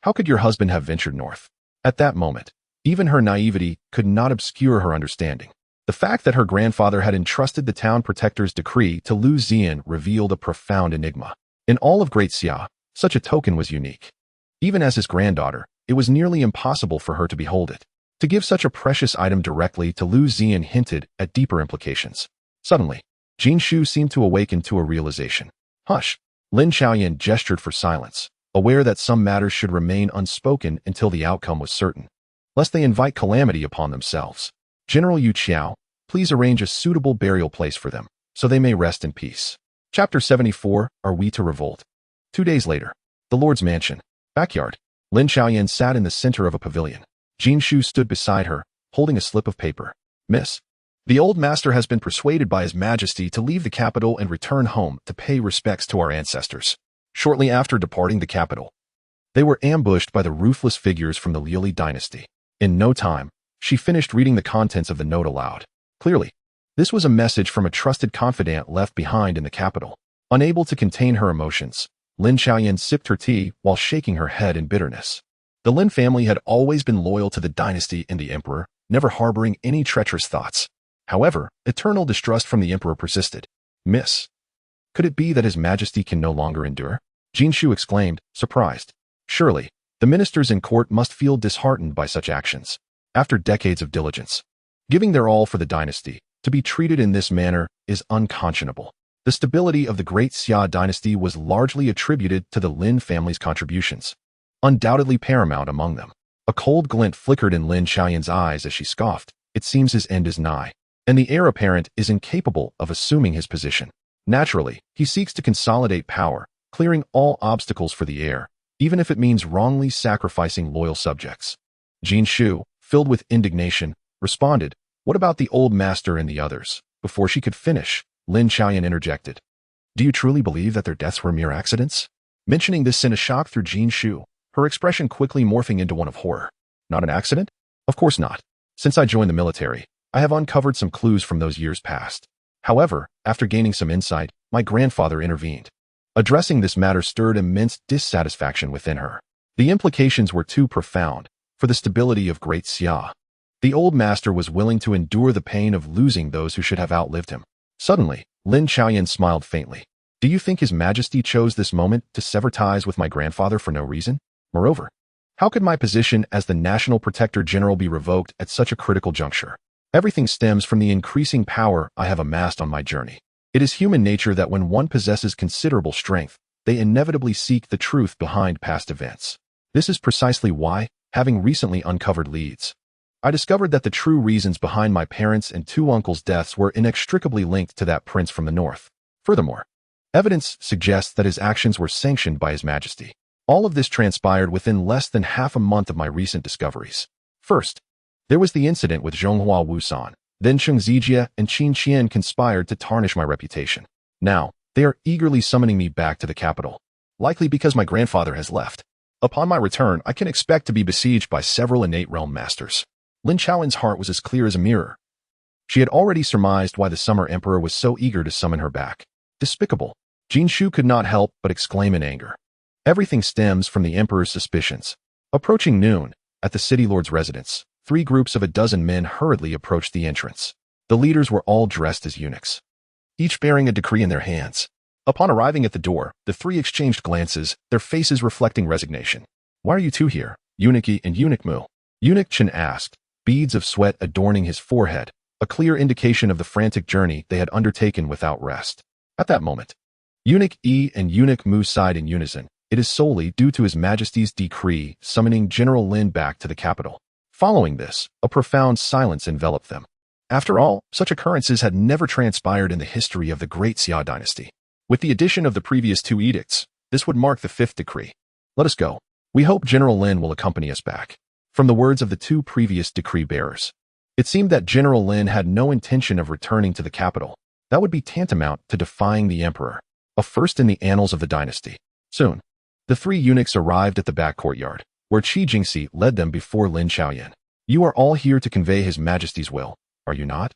how could your husband have ventured north?" At that moment, even her naivety could not obscure her understanding. The fact that her grandfather had entrusted the town protector's decree to Liu Ziyan revealed a profound enigma. In all of Great Xia, such a token was unique. Even as his granddaughter, it was nearly impossible for her to behold it. To give such a precious item directly to Liu Ziyan hinted at deeper implications. Suddenly, Jin Shu seemed to awaken to a realization. "Hush!" Lin Xiaoyan gestured for silence, aware that some matters should remain unspoken until the outcome was certain, lest they invite calamity upon themselves. "General Yu Qiao, please arrange a suitable burial place for them, so they may rest in peace." Chapter 74, Are We to Revolt? 2 days later, the Lord's mansion. Backyard. Lin Xiaoyan sat in the center of a pavilion. Jin Shu stood beside her, holding a slip of paper. "Miss, the old master has been persuaded by His Majesty to leave the capital and return home to pay respects to our ancestors." Shortly after departing the capital, they were ambushed by the ruthless figures from the Liu Dynasty. In no time, she finished reading the contents of the note aloud. Clearly, this was a message from a trusted confidant left behind in the capital. Unable to contain her emotions, Lin Xiaoyan sipped her tea while shaking her head in bitterness. The Lin family had always been loyal to the dynasty and the emperor, never harboring any treacherous thoughts. However, eternal distrust from the emperor persisted. "Miss, could it be that His Majesty can no longer endure?" Jin Shu exclaimed, surprised. Surely, the ministers in court must feel disheartened by such actions. After decades of diligence, giving their all for the dynasty, to be treated in this manner is unconscionable. The stability of the Great Xia Dynasty was largely attributed to the Lin family's contributions, undoubtedly paramount among them. A cold glint flickered in Lin Xiaoyan's eyes as she scoffed. "It seems his end is nigh, and the heir apparent is incapable of assuming his position. Naturally, he seeks to consolidate power, clearing all obstacles for the heir, even if it means wrongly sacrificing loyal subjects." Jin Shu, filled with indignation, responded, "What about the old master and the others?" Before she could finish, Lin Xiaoyan interjected, "Do you truly believe that their deaths were mere accidents?" Mentioning this sent a shock through Jin Shu, her expression quickly morphing into one of horror. "Not an accident? Of course not. Since I joined the military, I have uncovered some clues from those years past. However, after gaining some insight, my grandfather intervened." Addressing this matter stirred immense dissatisfaction within her. The implications were too profound for the stability of Great Xia. The old master was willing to endure the pain of losing those who should have outlived him. Suddenly, Lin Xiaoyan smiled faintly. "Do you think His Majesty chose this moment to sever ties with my grandfather for no reason? Moreover, how could my position as the National Protector General be revoked at such a critical juncture? Everything stems from the increasing power I have amassed on my journey. It is human nature that when one possesses considerable strength, they inevitably seek the truth behind past events. This is precisely why, having recently uncovered leads, I discovered that the true reasons behind my parents' and 2 uncles' deaths were inextricably linked to that prince from the north. Furthermore, evidence suggests that his actions were sanctioned by His Majesty. All of this transpired within less than half a month of my recent discoveries. First, there was the incident with Zhonghua Wusan. Then Cheng Zijie and Qin Qian conspired to tarnish my reputation. Now, they are eagerly summoning me back to the capital, likely because my grandfather has left. Upon my return, I can expect to be besieged by several innate realm masters. Lin Xiaoyan's heart was as clear as a mirror. She had already surmised why the Summer Emperor was so eager to summon her back. Despicable. Jin Shu could not help but exclaim in anger. Everything stems from the Emperor's suspicions. Approaching noon, at the city lord's residence, 3 groups of a dozen men hurriedly approached the entrance. The leaders were all dressed as eunuchs, each bearing a decree in their hands. Upon arriving at the door, the 3 exchanged glances, their faces reflecting resignation. "Why are you 2 here, Eunuch Yi and Eunuch Mu?" Eunuch Chen asked, beads of sweat adorning his forehead, a clear indication of the frantic journey they had undertaken without rest. At that moment, Eunuch Yi and Eunuch Mu sighed in unison. It is solely due to His Majesty's decree summoning General Lin back to the capital. Following this, a profound silence enveloped them. After all, such occurrences had never transpired in the history of the Great Xia Dynasty. With the addition of the previous 2 edicts, this would mark the 5th decree. "Let us go. We hope General Lin will accompany us back." From the words of the 2 previous decree bearers, it seemed that General Lin had no intention of returning to the capital. That would be tantamount to defying the emperor, a first in the annals of the dynasty. Soon, the 3 eunuchs arrived at the back courtyard, where Qi Jingxi led them before Lin Xiaoyan. "You are all here to convey His Majesty's will, are you not?"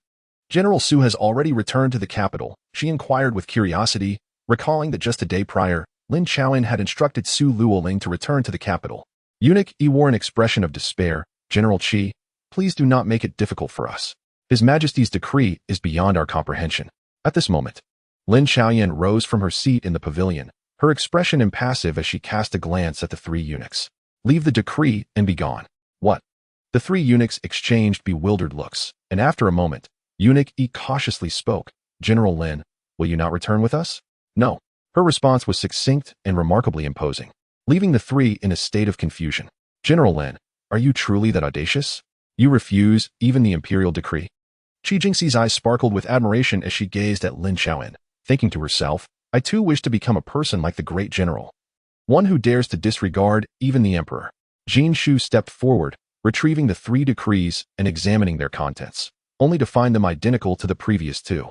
General Su has already returned to the capital, she inquired with curiosity, recalling that just a day prior, Lin Chaoyin had instructed Su Luoling to return to the capital. Eunuch Yi wore an expression of despair. General Qi, please do not make it difficult for us. His Majesty's decree is beyond our comprehension. At this moment, Lin Chaoyin rose from her seat in the pavilion, her expression impassive as she cast a glance at the three eunuchs. Leave the decree and be gone. What? The three eunuchs exchanged bewildered looks, and after a moment, Eunuch Yi cautiously spoke. General Lin, will you not return with us? No. Her response was succinct and remarkably imposing, leaving the three in a state of confusion. General Lin, are you truly that audacious? You refuse even the imperial decree? Qi Jingxi's eyes sparkled with admiration as she gazed at Lin Chaoyin, thinking to herself, I too wish to become a person like the great general. One who dares to disregard even the emperor. Jin Shu stepped forward, retrieving the three decrees and examining their contents, only to find them identical to the previous two.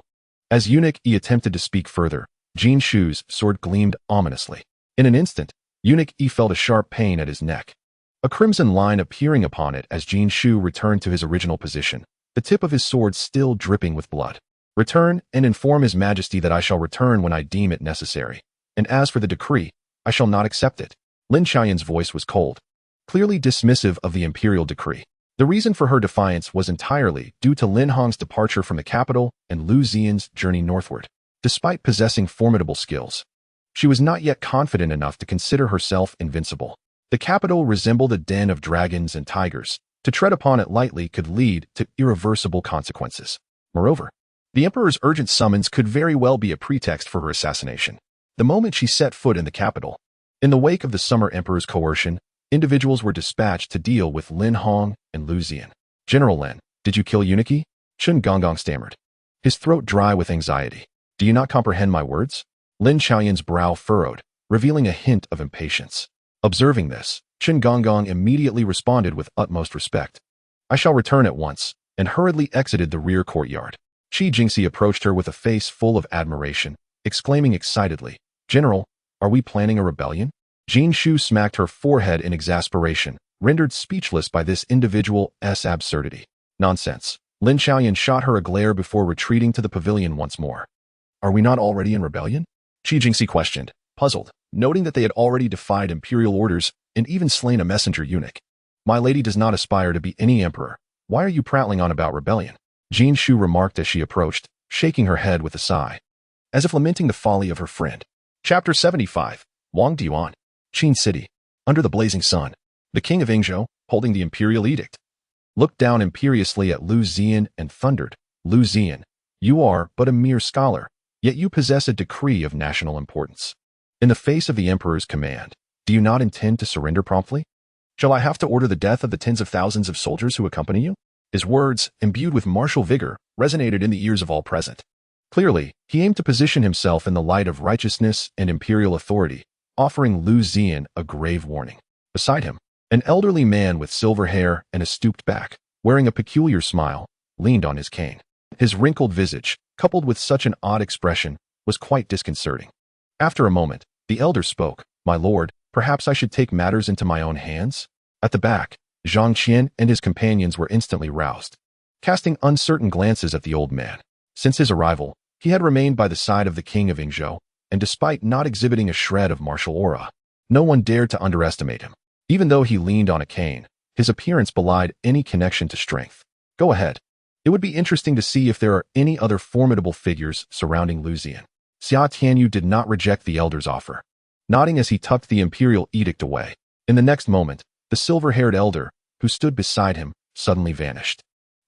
As Eunuch Yi attempted to speak further, Jin Shu's sword gleamed ominously. In an instant, Eunuch Yi felt a sharp pain at his neck, a crimson line appearing upon it as Jin Shu returned to his original position, the tip of his sword still dripping with blood. Return and inform His Majesty that I shall return when I deem it necessary. And as for the decree, I shall not accept it. Lin Chaoyin's voice was cold, clearly dismissive of the imperial decree. The reason for her defiance was entirely due to Lin Hong's departure from the capital and Liu Ziyan's journey northward. Despite possessing formidable skills, she was not yet confident enough to consider herself invincible. The capital resembled a den of dragons and tigers. To tread upon it lightly could lead to irreversible consequences. Moreover, the emperor's urgent summons could very well be a pretext for her assassination. The moment she set foot in the capital, in the wake of the summer emperor's coercion, individuals were dispatched to deal with Lin Hong and Liu Ziyan. General Lin, did you kill Eunuch Yi? Chen Gonggong stammered, his throat dry with anxiety. Do you not comprehend my words? Lin Chaoyin's brow furrowed, revealing a hint of impatience. Observing this, Chen Gonggong immediately responded with utmost respect. I shall return at once, and hurriedly exited the rear courtyard. Qi Jingxi approached her with a face full of admiration, exclaiming excitedly, General, are we planning a rebellion? Jin Shu smacked her forehead in exasperation, rendered speechless by this individual's absurdity. Nonsense. Lin Chaoyin shot her a glare before retreating to the pavilion once more. Are we not already in rebellion? Qi Jingxi questioned, puzzled, noting that they had already defied imperial orders and even slain a messenger eunuch. My lady does not aspire to be any emperor. Why are you prattling on about rebellion? Jin Shu remarked as she approached, shaking her head with a sigh, as if lamenting the folly of her friend. Chapter 75. Wang Diuan. Qin City. Under the blazing sun, the king of Yingzhou, holding the imperial edict, looked down imperiously at Liu Ziyan and thundered, Liu Ziyan, you are but a mere scholar, yet you possess a decree of national importance. In the face of the emperor's command, do you not intend to surrender promptly? Shall I have to order the death of the tens of thousands of soldiers who accompany you? His words, imbued with martial vigor, resonated in the ears of all present. Clearly, he aimed to position himself in the light of righteousness and imperial authority, offering Liu Ziyan a grave warning. Beside him, an elderly man with silver hair and a stooped back, wearing a peculiar smile, leaned on his cane. His wrinkled visage, coupled with such an odd expression, was quite disconcerting. After a moment, the elder spoke, My lord, perhaps I should take matters into my own hands? At the back, Zhang Qian and his companions were instantly roused, casting uncertain glances at the old man. Since his arrival, he had remained by the side of the king of Yingzhou, and despite not exhibiting a shred of martial aura, no one dared to underestimate him. Even though he leaned on a cane, his appearance belied any connection to strength. Go ahead. It would be interesting to see if there are any other formidable figures surrounding Liu Ziyan. Xia Tianyu did not reject the elder's offer, nodding as he tucked the imperial edict away. In the next moment, the silver-haired elder, who stood beside him, suddenly vanished.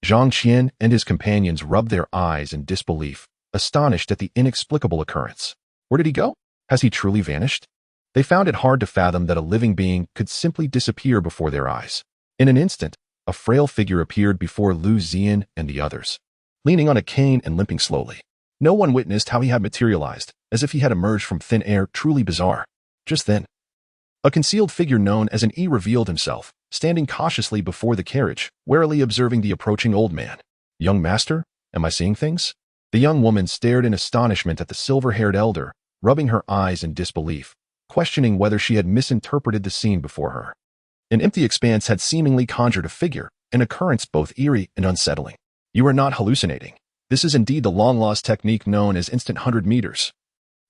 Zhang Qian and his companions rubbed their eyes in disbelief, astonished at the inexplicable occurrence. Where did he go? Has he truly vanished? They found it hard to fathom that a living being could simply disappear before their eyes. In an instant, a frail figure appeared before Liu Ziyan and the others, leaning on a cane and limping slowly. No one witnessed how he had materialized, as if he had emerged from thin air, truly bizarre. Just then, a concealed figure known as an E revealed himself, standing cautiously before the carriage, warily observing the approaching old man. Young master, am I seeing things? The young woman stared in astonishment at the silver-haired elder, rubbing her eyes in disbelief, questioning whether she had misinterpreted the scene before her. An empty expanse had seemingly conjured a figure, an occurrence both eerie and unsettling. You are not hallucinating. This is indeed the long-lost technique known as instant 100 meters,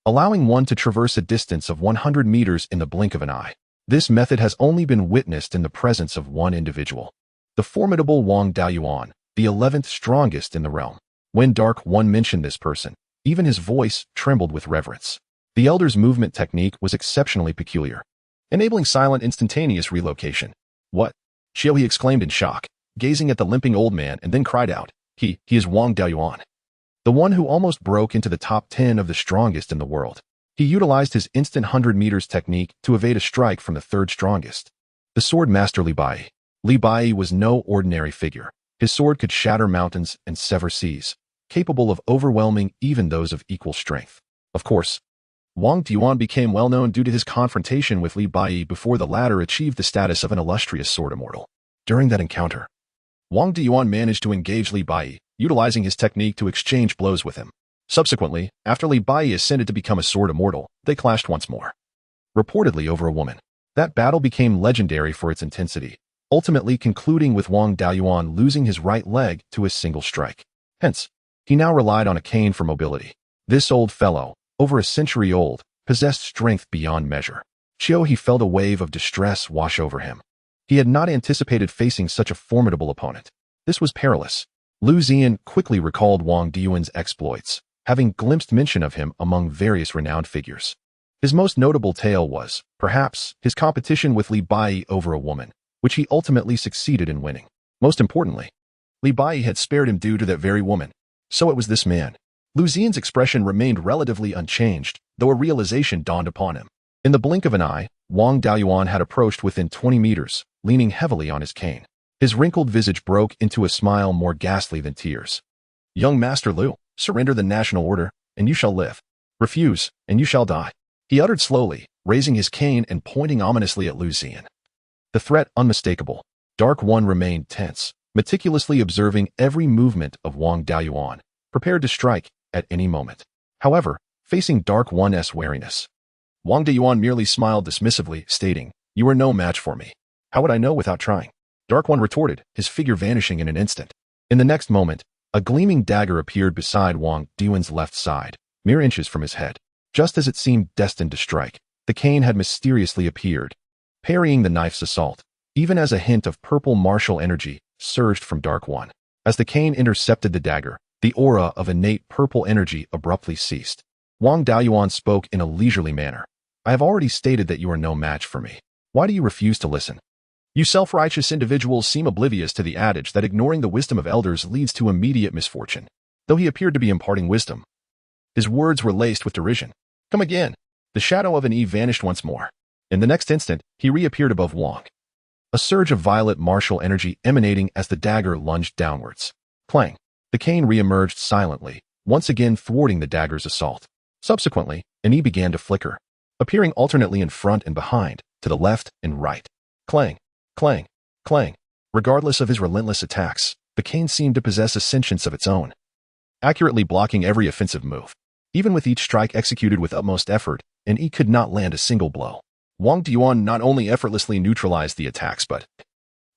allowing one to traverse a distance of 100 meters in the blink of an eye. This method has only been witnessed in the presence of one individual, the formidable Wang Daoyuan, the 11th strongest in the realm. When Dark One mentioned this person, even his voice trembled with reverence. The elder's movement technique was exceptionally peculiar, enabling silent instantaneous relocation. What? Xiao, he exclaimed in shock, gazing at the limping old man, and then cried out, He is Wang Daoyuan, the one who almost broke into the top 10 of the strongest in the world. He utilized his instant 100 meters technique to evade a strike from the third strongest, the sword master Li Baiyi. Li Baiyi was no ordinary figure. His sword could shatter mountains and sever seas, capable of overwhelming even those of equal strength. Of course, Wang Daoyuan became well known due to his confrontation with Li Baiyi before the latter achieved the status of an illustrious sword immortal. During that encounter, Wang Daoyuan managed to engage Li Baiyi, utilizing his technique to exchange blows with him. Subsequently, after Li Baiyi ascended to become a sword immortal, they clashed once more, reportedly over a woman. That battle became legendary for its intensity, ultimately concluding with Wang Daoyuan losing his right leg to a single strike. Hence, he now relied on a cane for mobility. This old fellow, over a century old, possessed strength beyond measure. He felt a wave of distress wash over him. He had not anticipated facing such a formidable opponent. This was perilous. Liu Ziyan quickly recalled Wang Daoyuan's exploits, having glimpsed mention of him among various renowned figures. His most notable tale was, perhaps, his competition with Li Baiyi over a woman, which he ultimately succeeded in winning. Most importantly, Li Baiyi had spared him due to that very woman. So it was this man. Liu Ziyan's expression remained relatively unchanged, though a realization dawned upon him. In the blink of an eye, Wang Daoyuan had approached within 20 meters, leaning heavily on his cane. His wrinkled visage broke into a smile more ghastly than tears. Young Master Liu, surrender the national order, and you shall live. Refuse, and you shall die. He uttered slowly, raising his cane and pointing ominously at Liu Ziyan. The threat unmistakable. Dark One remained tense, meticulously observing every movement of Wang Daoyuan, prepared to strike at any moment. However, facing Dark One's wariness, Wang Daoyuan merely smiled dismissively, stating, You are no match for me. How would I know without trying? Dark One retorted, his figure vanishing in an instant. In the next moment, a gleaming dagger appeared beside Wang Daoyuan's left side, mere inches from his head. Just as it seemed destined to strike, the cane had mysteriously appeared, parrying the knife's assault, even as a hint of purple martial energy surged from Dark One. As the cane intercepted the dagger, the aura of innate purple energy abruptly ceased. Wang Daoyuan spoke in a leisurely manner. I have already stated that you are no match for me. Why do you refuse to listen? You self-righteous individuals seem oblivious to the adage that ignoring the wisdom of elders leads to immediate misfortune. Though he appeared to be imparting wisdom, his words were laced with derision. Come again. The shadow of an E vanished once more. In the next instant, he reappeared above Wang. A surge of violet martial energy emanating as the dagger lunged downwards. Clang. The cane re-emerged silently, once again thwarting the dagger's assault. Subsequently, an E began to flicker, appearing alternately in front and behind, to the left and right. Clang. Clang. Clang. Regardless of his relentless attacks, the cane seemed to possess a sentience of its own, accurately blocking every offensive move. Even with each strike executed with utmost effort, an E could not land a single blow. Wang Daoyuan not only effortlessly neutralized the attacks but,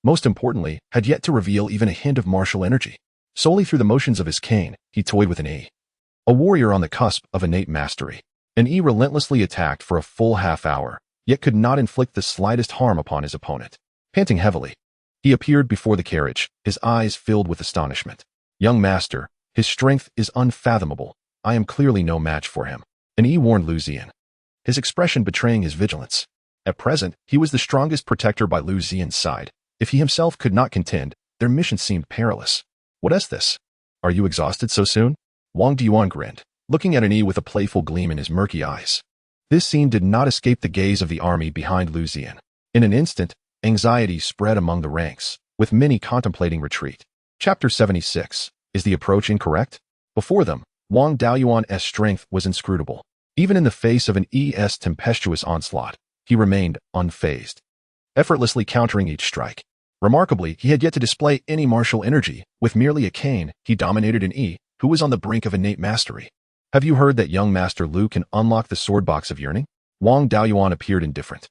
most importantly, had yet to reveal even a hint of martial energy. Solely through the motions of his cane, he toyed with an E. A warrior on the cusp of innate mastery. An E relentlessly attacked for a full half hour, yet could not inflict the slightest harm upon his opponent. Panting heavily, he appeared before the carriage, his eyes filled with astonishment. Young master, his strength is unfathomable. I am clearly no match for him. An E warned Liu Ziyan, his expression betraying his vigilance. At present, he was the strongest protector by Liu Ziyan's side. If he himself could not contend, their mission seemed perilous. What is this? Are you exhausted so soon? Wang Daoyuan grinned, looking at an E with a playful gleam in his murky eyes. This scene did not escape the gaze of the army behind Liu Ziyan. In an instant, anxiety spread among the ranks, with many contemplating retreat. Chapter 76. Is the approach incorrect? Before them, Wang Daoyuan's strength was inscrutable. Even in the face of an ES tempestuous onslaught, he remained unfazed, effortlessly countering each strike. Remarkably, he had yet to display any martial energy. With merely a cane, he dominated an E, who was on the brink of innate mastery. Have you heard that young Master Liu can unlock the sword box of yearning? Wang Daoyuan appeared indifferent.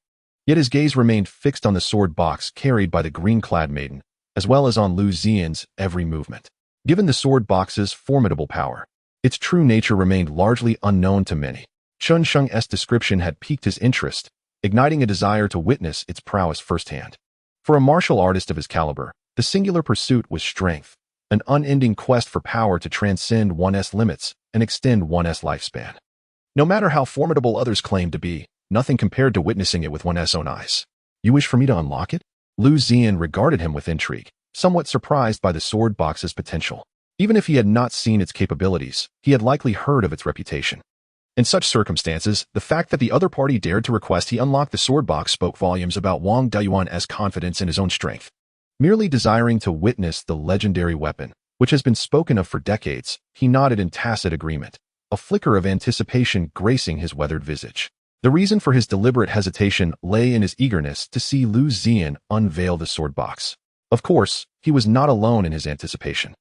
Yet his gaze remained fixed on the sword box carried by the green-clad maiden, as well as on Liu Ziyan's every movement. Given the sword box's formidable power, its true nature remained largely unknown to many. Chun Sheng's description had piqued his interest, igniting a desire to witness its prowess firsthand. For a martial artist of his caliber, the singular pursuit was strength, an unending quest for power to transcend one's limits and extend one's lifespan. No matter how formidable others claimed to be, nothing compared to witnessing it with one's own eyes. You wish for me to unlock it? Liu Ziyan regarded him with intrigue, somewhat surprised by the sword box's potential. Even if he had not seen its capabilities, he had likely heard of its reputation. In such circumstances, the fact that the other party dared to request he unlock the sword box spoke volumes about Wang Dayuan's confidence in his own strength. Merely desiring to witness the legendary weapon, which has been spoken of for decades, he nodded in tacit agreement, a flicker of anticipation gracing his weathered visage. The reason for his deliberate hesitation lay in his eagerness to see Liu Ziyan unveil the sword box. Of course, he was not alone in his anticipation.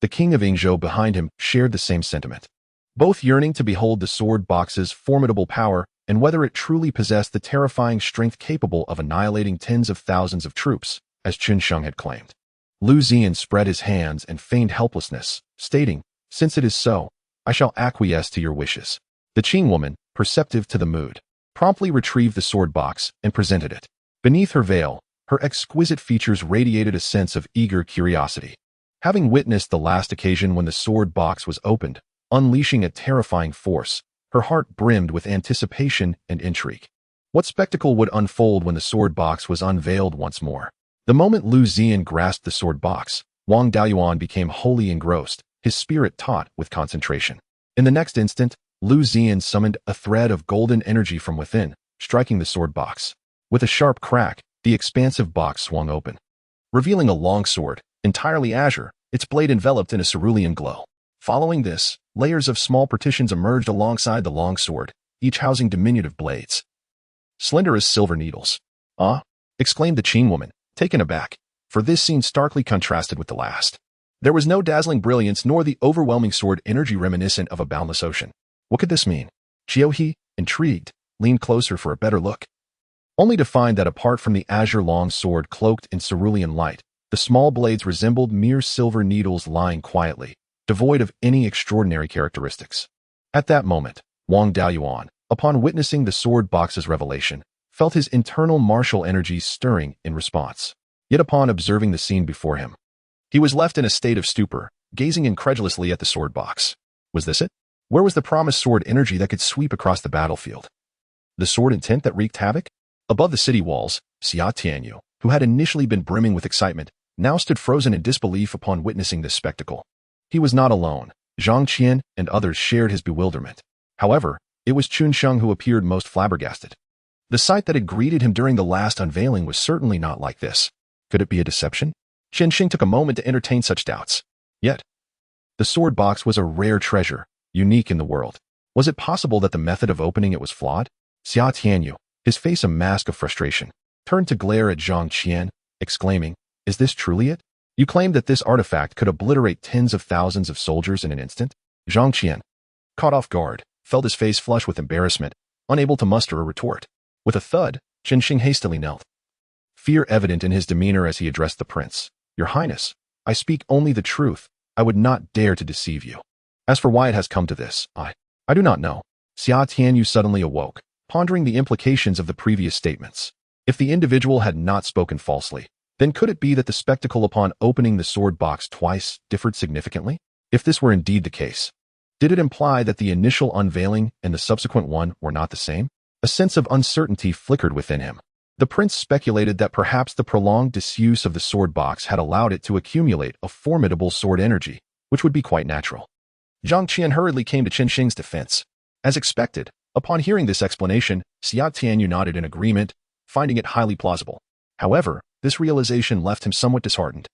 The king of Yingzhou behind him shared the same sentiment, both yearning to behold the sword box's formidable power and whether it truly possessed the terrifying strength capable of annihilating tens of thousands of troops, as Chun Sheng had claimed. Liu Ziyan spread his hands and feigned helplessness, stating, "Since it is so, I shall acquiesce to your wishes." The Qing woman, perceptive to the mood, promptly retrieved the sword box and presented it. Beneath her veil, her exquisite features radiated a sense of eager curiosity. Having witnessed the last occasion when the sword box was opened, unleashing a terrifying force, her heart brimmed with anticipation and intrigue. What spectacle would unfold when the sword box was unveiled once more? The moment Liu Ziyan grasped the sword box, Wang Dayuan became wholly engrossed, his spirit taut with concentration. In the next instant, Liu Ziyan summoned a thread of golden energy from within, striking the sword box. With a sharp crack, the expansive box swung open, revealing a long sword, entirely azure, its blade enveloped in a cerulean glow. Following this, layers of small partitions emerged alongside the long sword, each housing diminutive blades, slender as silver needles. "Ah!" exclaimed the Qing woman, taken aback, for this scene starkly contrasted with the last. There was no dazzling brilliance nor the overwhelming sword energy reminiscent of a boundless ocean. What could this mean? Qiuhe, intrigued, leaned closer for a better look, only to find that apart from the azure long sword cloaked in cerulean light, the small blades resembled mere silver needles lying quietly, devoid of any extraordinary characteristics. At that moment, Wang Dayuan, upon witnessing the sword box's revelation, felt his internal martial energies stirring in response. Yet upon observing the scene before him, he was left in a state of stupor, gazing incredulously at the sword box. Was this it? Where was the promised sword energy that could sweep across the battlefield? The sword intent that wreaked havoc? Above the city walls, Xia Tianyu, who had initially been brimming with excitement, now stood frozen in disbelief upon witnessing this spectacle. He was not alone. Zhang Qian and others shared his bewilderment. However, it was Chun Sheng who appeared most flabbergasted. The sight that had greeted him during the last unveiling was certainly not like this. Could it be a deception? Chen Xing took a moment to entertain such doubts. Yet, the sword box was a rare treasure, unique in the world. Was it possible that the method of opening it was flawed? Xia Tianyu, his face a mask of frustration, turned to glare at Zhang Qian, exclaiming, "Is this truly it? You claimed that this artifact could obliterate tens of thousands of soldiers in an instant?" Zhang Qian, caught off guard, felt his face flush with embarrassment, unable to muster a retort. With a thud, Chen Xing hastily knelt, fear evident in his demeanor as he addressed the prince. "Your Highness, I speak only the truth. I would not dare to deceive you. As for why it has come to this, I do not know." Xia Tianyu suddenly awoke, pondering the implications of the previous statements. If the individual had not spoken falsely, then could it be that the spectacle upon opening the sword box twice differed significantly? If this were indeed the case, did it imply that the initial unveiling and the subsequent one were not the same? A sense of uncertainty flickered within him. The prince speculated that perhaps the prolonged disuse of the sword box had allowed it to accumulate a formidable sword energy, which would be quite natural. Zhang Qian hurriedly came to Chen Xing's defense. As expected, upon hearing this explanation, Xia Tianyu nodded in agreement, finding it highly plausible. However, this realization left him somewhat disheartened,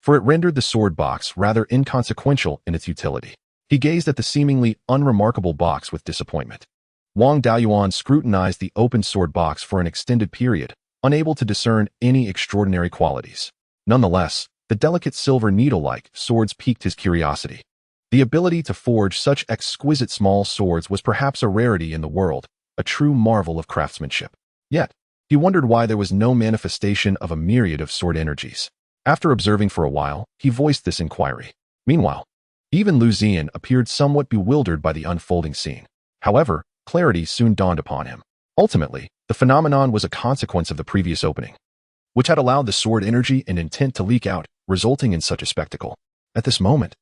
for it rendered the sword box rather inconsequential in its utility. He gazed at the seemingly unremarkable box with disappointment. Wang Dayuan scrutinized the open sword box for an extended period, unable to discern any extraordinary qualities. Nonetheless, the delicate silver needle-like swords piqued his curiosity. The ability to forge such exquisite small swords was perhaps a rarity in the world, a true marvel of craftsmanship. Yet, he wondered why there was no manifestation of a myriad of sword energies. After observing for a while, he voiced this inquiry. Meanwhile, even Liu Ziyan appeared somewhat bewildered by the unfolding scene. However, clarity soon dawned upon him. Ultimately, the phenomenon was a consequence of the previous opening, which had allowed the sword energy and intent to leak out, resulting in such a spectacle. At this moment,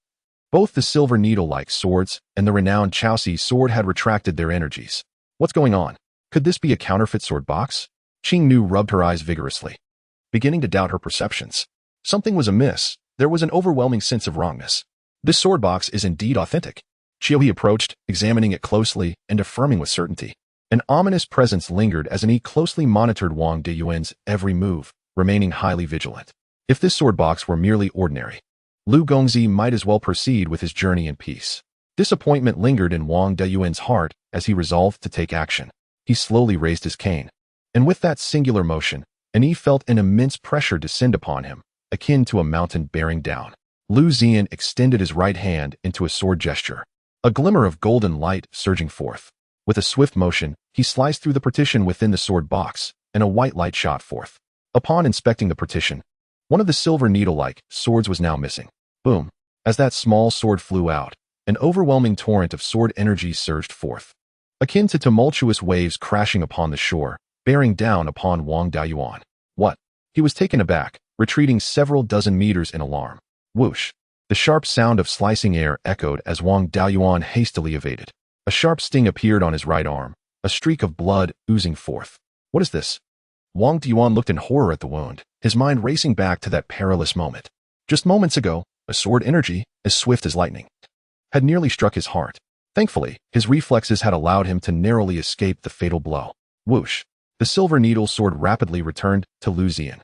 both the silver needle-like swords and the renowned Chaosi sword had retracted their energies. What's going on? Could this be a counterfeit sword box? Qing Nu rubbed her eyes vigorously, beginning to doubt her perceptions. Something was amiss. There was an overwhelming sense of wrongness. This sword box is indeed authentic. Qiuhe approached, examining it closely and affirming with certainty. An ominous presence lingered as he closely monitored Wang Deyuan's every move, remaining highly vigilant. If this sword box were merely ordinary, Lu Gongzi might as well proceed with his journey in peace. Disappointment lingered in Wang Deyuan's heart as he resolved to take action. He slowly raised his cane, and with that singular motion, he felt an immense pressure descend upon him, akin to a mountain bearing down. Liu Ziyan extended his right hand into a sword gesture, a glimmer of golden light surging forth. With a swift motion, he sliced through the partition within the sword box, and a white light shot forth. Upon inspecting the partition, one of the silver needle-like swords was now missing. Boom! As that small sword flew out, an overwhelming torrent of sword energy surged forth, akin to tumultuous waves crashing upon the shore, bearing down upon Wang Deyuan. What? He was taken aback, retreating several dozen meters in alarm. Whoosh! The sharp sound of slicing air echoed as Wang Deyuan hastily evaded. A sharp sting appeared on his right arm, a streak of blood oozing forth. What is this? Wang Deyuan looked in horror at the wound, his mind racing back to that perilous moment. Just moments ago, a sword energy, as swift as lightning, had nearly struck his heart. Thankfully, his reflexes had allowed him to narrowly escape the fatal blow. Whoosh! The silver needle sword rapidly returned to Liu Ziyan,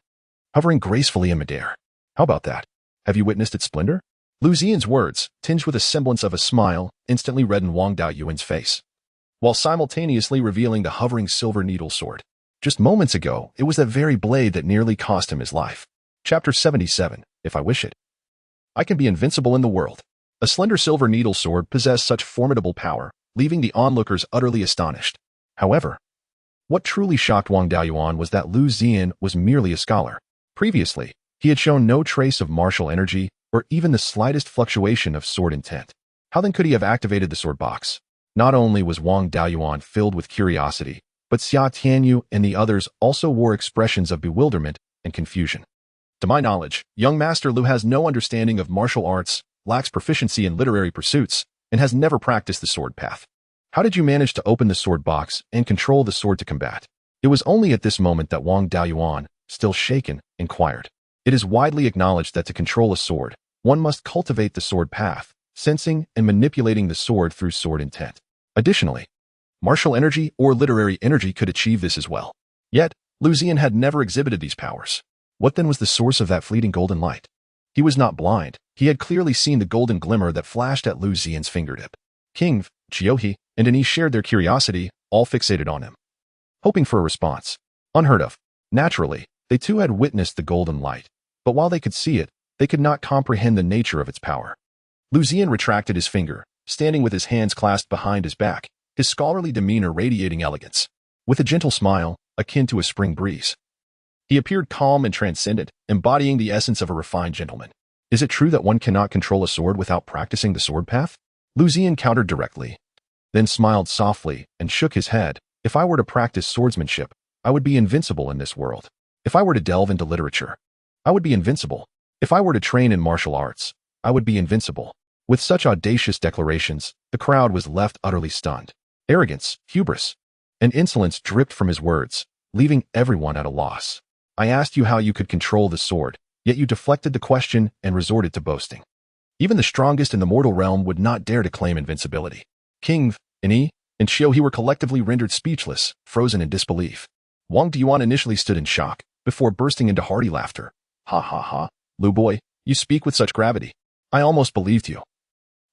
hovering gracefully in midair. How about that? Have you witnessed its splendor? Liu Ziyan's words, tinged with a semblance of a smile, instantly reddened Wang Deyuan's face, while simultaneously revealing the hovering silver needle sword. Just moments ago, it was that very blade that nearly cost him his life. Chapter 77, If I Wish It. I can be invincible in the world. A slender silver needle sword possessed such formidable power, leaving the onlookers utterly astonished. However, what truly shocked Wang Deyuan was that Liu Ziyan was merely a scholar. Previously, he had shown no trace of martial energy or even the slightest fluctuation of sword intent. How then could he have activated the sword box? Not only was Wang Deyuan filled with curiosity, but Xia Tianyu and the others also wore expressions of bewilderment and confusion. To my knowledge, young Master Liu has no understanding of martial arts, lacks proficiency in literary pursuits, and has never practiced the sword path. How did you manage to open the sword box and control the sword to combat? It was only at this moment that Wang Deyuan, still shaken, inquired. It is widely acknowledged that to control a sword, one must cultivate the sword path, sensing and manipulating the sword through sword intent. Additionally, martial energy or literary energy could achieve this as well. Yet, Liu Ziyan had never exhibited these powers. What then was the source of that fleeting golden light? He was not blind. He had clearly seen the golden glimmer that flashed at Liu Ziyan's fingertip. King, Qiuhe, and Ani shared their curiosity, all fixated on him, hoping for a response. Unheard of. Naturally, they too had witnessed the golden light, but while they could see it, they could not comprehend the nature of its power. Liu Ziyan retracted his finger, standing with his hands clasped behind his back, his scholarly demeanor radiating elegance. With a gentle smile, akin to a spring breeze, he appeared calm and transcendent, embodying the essence of a refined gentleman. Is it true that one cannot control a sword without practicing the sword path? Liu Ziyan countered directly, then smiled softly and shook his head. If I were to practice swordsmanship, I would be invincible in this world. If I were to delve into literature, I would be invincible. If I were to train in martial arts, I would be invincible. With such audacious declarations, the crowd was left utterly stunned. Arrogance, hubris, and insolence dripped from his words, leaving everyone at a loss. I asked you how you could control the sword, yet you deflected the question and resorted to boasting. Even the strongest in the mortal realm would not dare to claim invincibility. King, Ani, and Qiuhe were collectively rendered speechless, frozen in disbelief. Wang Deyuan initially stood in shock, before bursting into hearty laughter. Ha ha ha, Liu boy, you speak with such gravity. I almost believed you.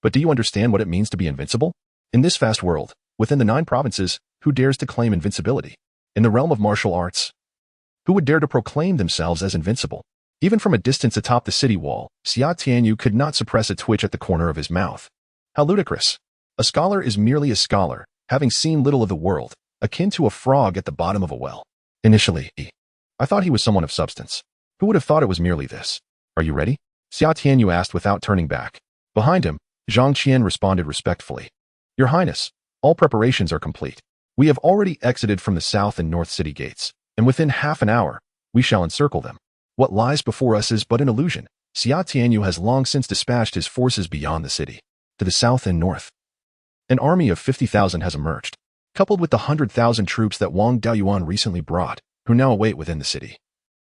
But do you understand what it means to be invincible? In this vast world, within the 9 provinces, who dares to claim invincibility? In the realm of martial arts, who would dare to proclaim themselves as invincible? Even from a distance atop the city wall, Xia Tianyu could not suppress a twitch at the corner of his mouth. How ludicrous. A scholar is merely a scholar, having seen little of the world, akin to a frog at the bottom of a well. Initially, I thought he was someone of substance. Who would have thought it was merely this? Are you ready? Xia Tianyu asked without turning back. Behind him, Zhang Qian responded respectfully. Your Highness, all preparations are complete. We have already exited from the south and north city gates, and within half an hour, we shall encircle them. What lies before us is but an illusion. Xia Tianyu has long since dispatched his forces beyond the city, to the south and north. An army of 50,000 has emerged, coupled with the 100,000 troops that Wang Daoyuan recently brought, who now await within the city.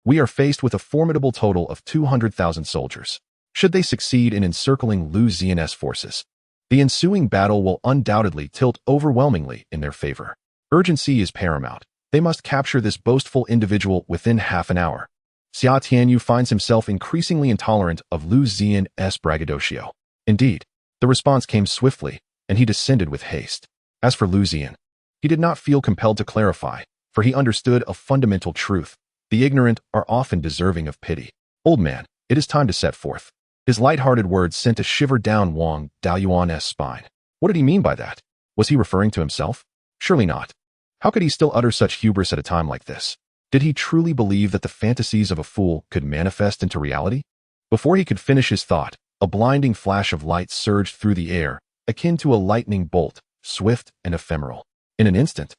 We are faced with a formidable total of 200,000 soldiers. Should they succeed in encircling Liu Ziyan's forces, the ensuing battle will undoubtedly tilt overwhelmingly in their favor. Urgency is paramount. They must capture this boastful individual within half an hour. Xia Tianyu finds himself increasingly intolerant of Liu Ziyan's braggadocio. Indeed, the response came swiftly, and he descended with haste. As for Liu Ziyan, he did not feel compelled to clarify, for he understood a fundamental truth. The ignorant are often deserving of pity. Old man, it is time to set forth. His light-hearted words sent a shiver down Wang Daoyuan's spine. What did he mean by that? Was he referring to himself? Surely not. How could he still utter such hubris at a time like this? Did he truly believe that the fantasies of a fool could manifest into reality? Before he could finish his thought, a blinding flash of light surged through the air, akin to a lightning bolt, swift and ephemeral. In an instant,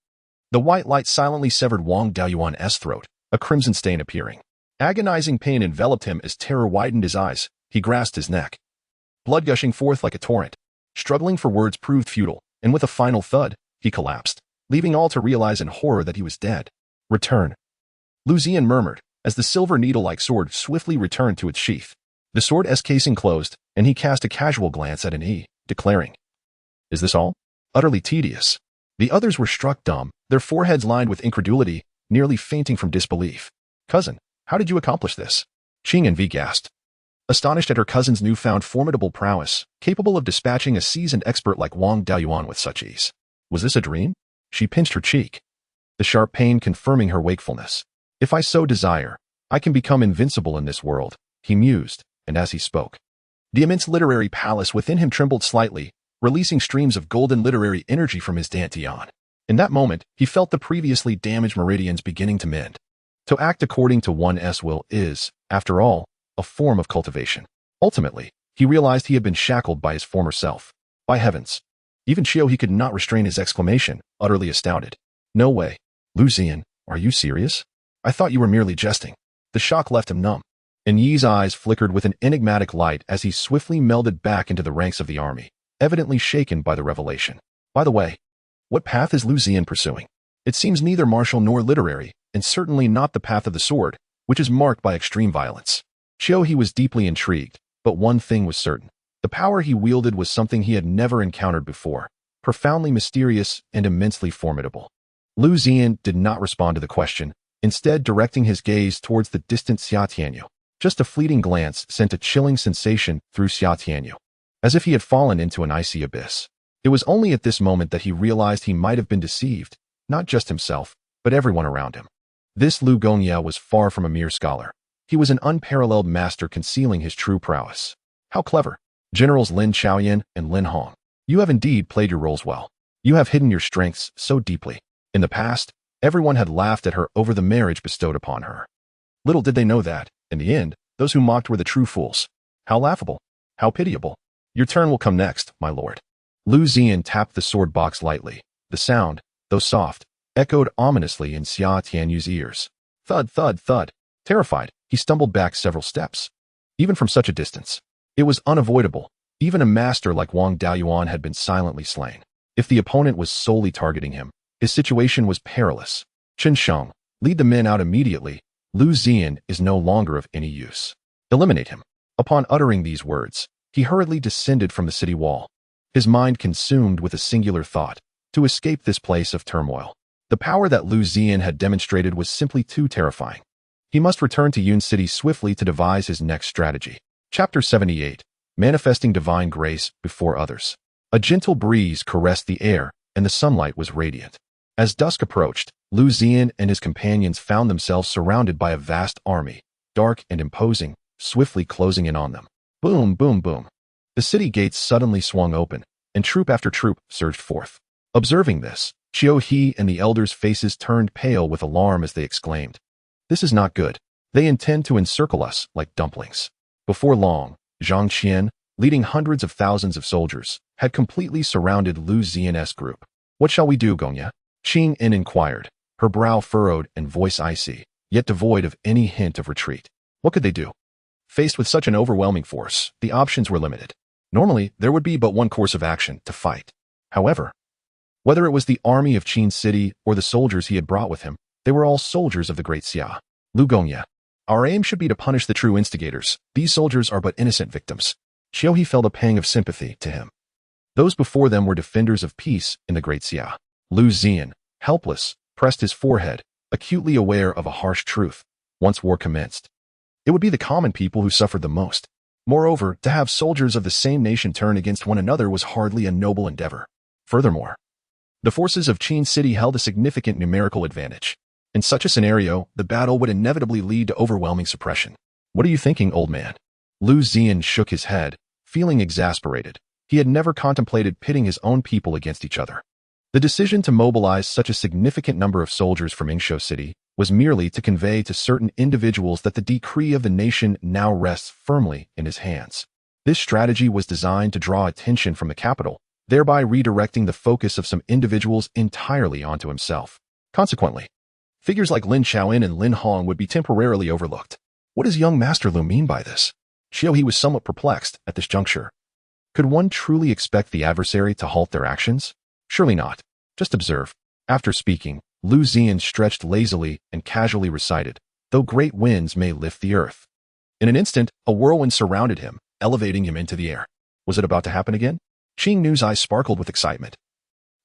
the white light silently severed Wang Daoyuan's throat, a crimson stain appearing. Agonizing pain enveloped him as terror widened his eyes. He grasped his neck, blood gushing forth like a torrent. Struggling for words proved futile, and with a final thud, he collapsed, leaving all to realize in horror that he was dead. Return. Liu Ziyan murmured, as the silver needle-like sword swiftly returned to its sheath. The sword's casing closed, and he cast a casual glance at an E, declaring, "Is this all? Utterly tedious." The others were struck dumb, their foreheads lined with incredulity, nearly fainting from disbelief. "Cousin, how did you accomplish this?" Qing and Vi gasped, astonished at her cousin's newfound formidable prowess, capable of dispatching a seasoned expert like Wang Daoyuan with such ease. Was this a dream? She pinched her cheek, the sharp pain confirming her wakefulness. "If I so desire, I can become invincible in this world," he mused, and as he spoke, the immense literary palace within him trembled slightly, releasing streams of golden literary energy from his dantian. In that moment, he felt the previously damaged meridians beginning to mend. To act according to one's will is, after all, a form of cultivation. Ultimately, he realized he had been shackled by his former self. By heavens! Even he could not restrain his exclamation, utterly astounded. "No way. Liu Ziyan, are you serious? I thought you were merely jesting." The shock left him numb, and Yi's eyes flickered with an enigmatic light as he swiftly melded back into the ranks of the army, evidently shaken by the revelation. By the way, what path is Liu Ziyan pursuing? It seems neither martial nor literary, and certainly not the path of the sword, which is marked by extreme violence. He was deeply intrigued, but one thing was certain. The power he wielded was something he had never encountered before, profoundly mysterious and immensely formidable. Liu Ziyan did not respond to the question, instead directing his gaze towards the distant Xia Tianyu. Just a fleeting glance sent a chilling sensation through Xia Tianyu, as if he had fallen into an icy abyss. It was only at this moment that he realized he might have been deceived, not just himself, but everyone around him. This Liu Gongya was far from a mere scholar. He was an unparalleled master concealing his true prowess. How clever! Generals Lin Chaoyan and Lin Hong. You have indeed played your roles well. You have hidden your strengths so deeply. In the past, everyone had laughed at her over the marriage bestowed upon her. Little did they know that, in the end, those who mocked were the true fools. How laughable! How pitiable! Your turn will come next, my lord. Liu Ziyan tapped the sword box lightly. The sound, though soft, echoed ominously in Xia Tianyu's ears. Thud, thud, thud. Terrified, he stumbled back several steps. Even from such a distance, it was unavoidable. Even a master like Wang Daoyuan had been silently slain. If the opponent was solely targeting him, his situation was perilous. Chen Sheng, lead the men out immediately. Liu Ziyan is no longer of any use. Eliminate him. Upon uttering these words, he hurriedly descended from the city wall, his mind consumed with a singular thought: to escape this place of turmoil. The power that Liu Ziyan had demonstrated was simply too terrifying. He must return to Yun City swiftly to devise his next strategy. Chapter 78. Manifesting Divine Grace Before Others. A gentle breeze caressed the air, and the sunlight was radiant. As dusk approached, Liu Ziyan and his companions found themselves surrounded by a vast army, dark and imposing, swiftly closing in on them. Boom, boom, boom. The city gates suddenly swung open, and troop after troop surged forth. Observing this, He and the elders' faces turned pale with alarm as they exclaimed, "This is not good. They intend to encircle us like dumplings." Before long, Zhang Qian, leading hundreds of thousands of soldiers, had completely surrounded Liu Ziyan's group. "What shall we do, Gongya?" Qing In inquired, her brow furrowed and voice icy, yet devoid of any hint of retreat. What could they do? Faced with such an overwhelming force, the options were limited. Normally, there would be but one course of action: to fight. However, whether it was the army of Qin City or the soldiers he had brought with him, they were all soldiers of the Great Xia. "Lu Gongya, our aim should be to punish the true instigators. These soldiers are but innocent victims." Xiaohe felt a pang of sympathy to him. Those before them were defenders of peace in the Great Xia. Liu Ziyan, helpless, pressed his forehead, acutely aware of a harsh truth. Once war commenced, it would be the common people who suffered the most. Moreover, to have soldiers of the same nation turn against one another was hardly a noble endeavor. Furthermore, the forces of Qin City held a significant numerical advantage. In such a scenario, the battle would inevitably lead to overwhelming suppression. "What are you thinking, old man?" Liu Ziyan shook his head, feeling exasperated. He had never contemplated pitting his own people against each other. The decision to mobilize such a significant number of soldiers from Yingzhou City was merely to convey to certain individuals that the decree of the nation now rests firmly in his hands. This strategy was designed to draw attention from the capital, thereby redirecting the focus of some individuals entirely onto himself. Consequently, figures like Lin Xiaoyin and Lin Hong would be temporarily overlooked. What does young Master Liu mean by this? Xiaohe was somewhat perplexed at this juncture. Could one truly expect the adversary to halt their actions? Surely not. Just observe. After speaking, Liu Ziyan stretched lazily and casually recited, "Though great winds may lift the earth." In an instant, a whirlwind surrounded him, elevating him into the air. Was it about to happen again? Qing Nu's eyes sparkled with excitement.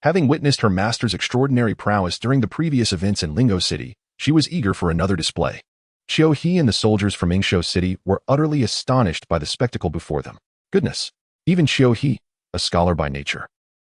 Having witnessed her master's extraordinary prowess during the previous events in Lingo City, she was eager for another display. Xiaohe and the soldiers from Yingzhou City were utterly astonished by the spectacle before them. Goodness! Even Xiaohe, a scholar by nature,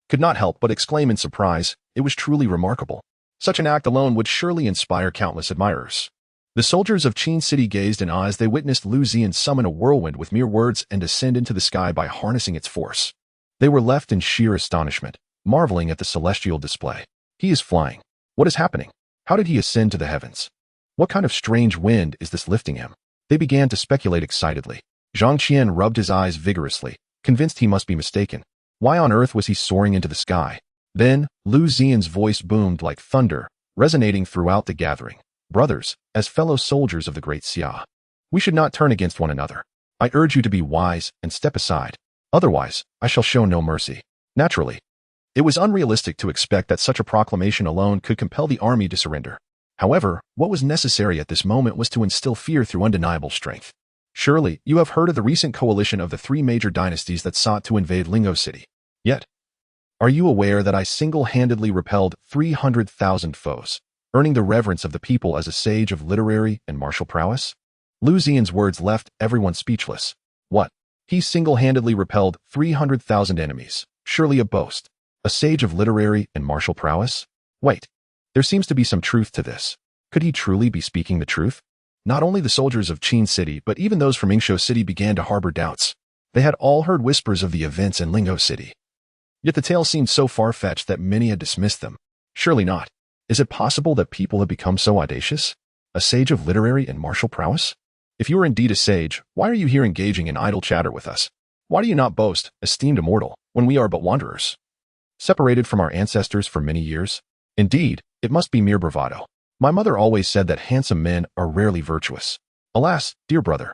could not help but exclaim in surprise. It was truly remarkable. Such an act alone would surely inspire countless admirers. The soldiers of Qin City gazed in awe as they witnessed Liu Ziyan summon a whirlwind with mere words and ascend into the sky by harnessing its force. They were left in sheer astonishment, marveling at the celestial display. He is flying. What is happening? How did he ascend to the heavens? What kind of strange wind is this lifting him? They began to speculate excitedly. Zhang Qian rubbed his eyes vigorously, convinced he must be mistaken. Why on earth was he soaring into the sky? Then, Liu Ziyan's voice boomed like thunder, resonating throughout the gathering. "Brothers, as fellow soldiers of the Great Xia, we should not turn against one another. I urge you to be wise and step aside. Otherwise, I shall show no mercy." Naturally, it was unrealistic to expect that such a proclamation alone could compel the army to surrender. However, what was necessary at this moment was to instill fear through undeniable strength. Surely, you have heard of the recent coalition of the three major dynasties that sought to invade Lingo City. Yet, are you aware that I single-handedly repelled 300,000 foes, earning the reverence of the people as a sage of literary and martial prowess? Liu Ziyan's words left everyone speechless. What? He single-handedly repelled 300,000 enemies. Surely a boast. A sage of literary and martial prowess? Wait. There seems to be some truth to this. Could he truly be speaking the truth? Not only the soldiers of Qin City, but even those from Yingzhou City began to harbor doubts. They had all heard whispers of the events in Lingo City. Yet the tale seemed so far-fetched that many had dismissed them. Surely not. Is it possible that people have become so audacious? A sage of literary and martial prowess? If you are indeed a sage, why are you here engaging in idle chatter with us? Why do you not boast, esteemed immortal, when we are but wanderers, separated from our ancestors for many years? Indeed, it must be mere bravado. My mother always said that handsome men are rarely virtuous. Alas, dear brother,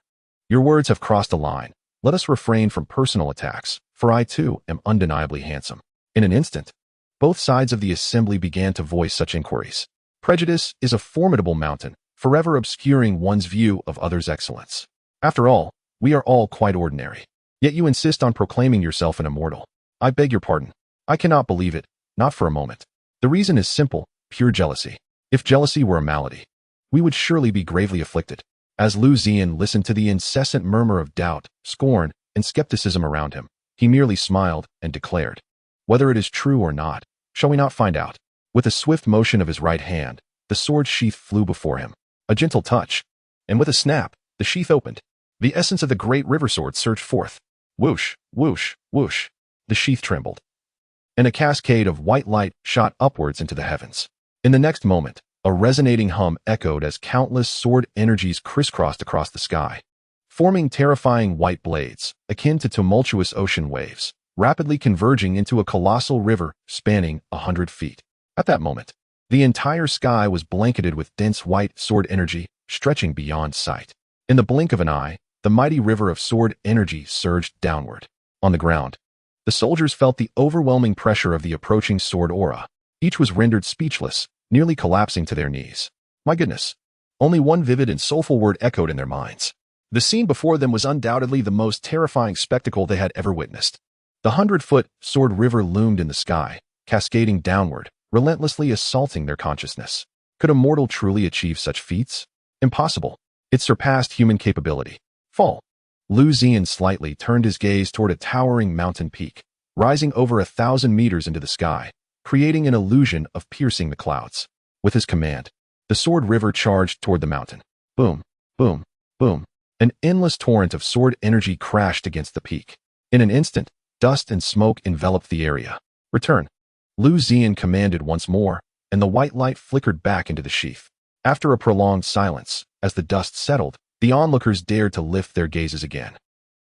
your words have crossed a line. Let us refrain from personal attacks, for I too am undeniably handsome. In an instant, both sides of the assembly began to voice such inquiries. Prejudice is a formidable mountain, forever obscuring one's view of others' excellence. After all, we are all quite ordinary. Yet you insist on proclaiming yourself an immortal. I beg your pardon. I cannot believe it, not for a moment. The reason is simple, pure jealousy. If jealousy were a malady, we would surely be gravely afflicted. As Liu Ziyan listened to the incessant murmur of doubt, scorn, and skepticism around him, he merely smiled and declared, "Whether it is true or not, shall we not find out?" With a swift motion of his right hand, the sword sheath flew before him. A gentle touch, and with a snap, the sheath opened. The essence of the great river sword surged forth. Whoosh, whoosh, whoosh. The sheath trembled, and a cascade of white light shot upwards into the heavens. In the next moment, a resonating hum echoed as countless sword energies crisscrossed across the sky. forming terrifying white blades, akin to tumultuous ocean waves, rapidly converging into a colossal river spanning 100 feet. At that moment, the entire sky was blanketed with dense white sword energy, stretching beyond sight. In the blink of an eye, the mighty river of sword energy surged downward. On the ground, the soldiers felt the overwhelming pressure of the approaching sword aura. Each was rendered speechless, nearly collapsing to their knees. My goodness! Only one vivid and soulful word echoed in their minds. The scene before them was undoubtedly the most terrifying spectacle they had ever witnessed. The 100-foot sword river loomed in the sky, cascading downward, relentlessly assaulting their consciousness. Could a mortal truly achieve such feats? Impossible. It surpassed human capability. Fall. Liu Ziyan slightly turned his gaze toward a towering mountain peak, rising over 1,000 meters into the sky, creating an illusion of piercing the clouds. With his command, the sword river charged toward the mountain. Boom, boom, boom. An endless torrent of sword energy crashed against the peak. In an instant, dust and smoke enveloped the area. Return. Liu Ziyan commanded once more, and the white light flickered back into the sheath. After a prolonged silence, as the dust settled, the onlookers dared to lift their gazes again.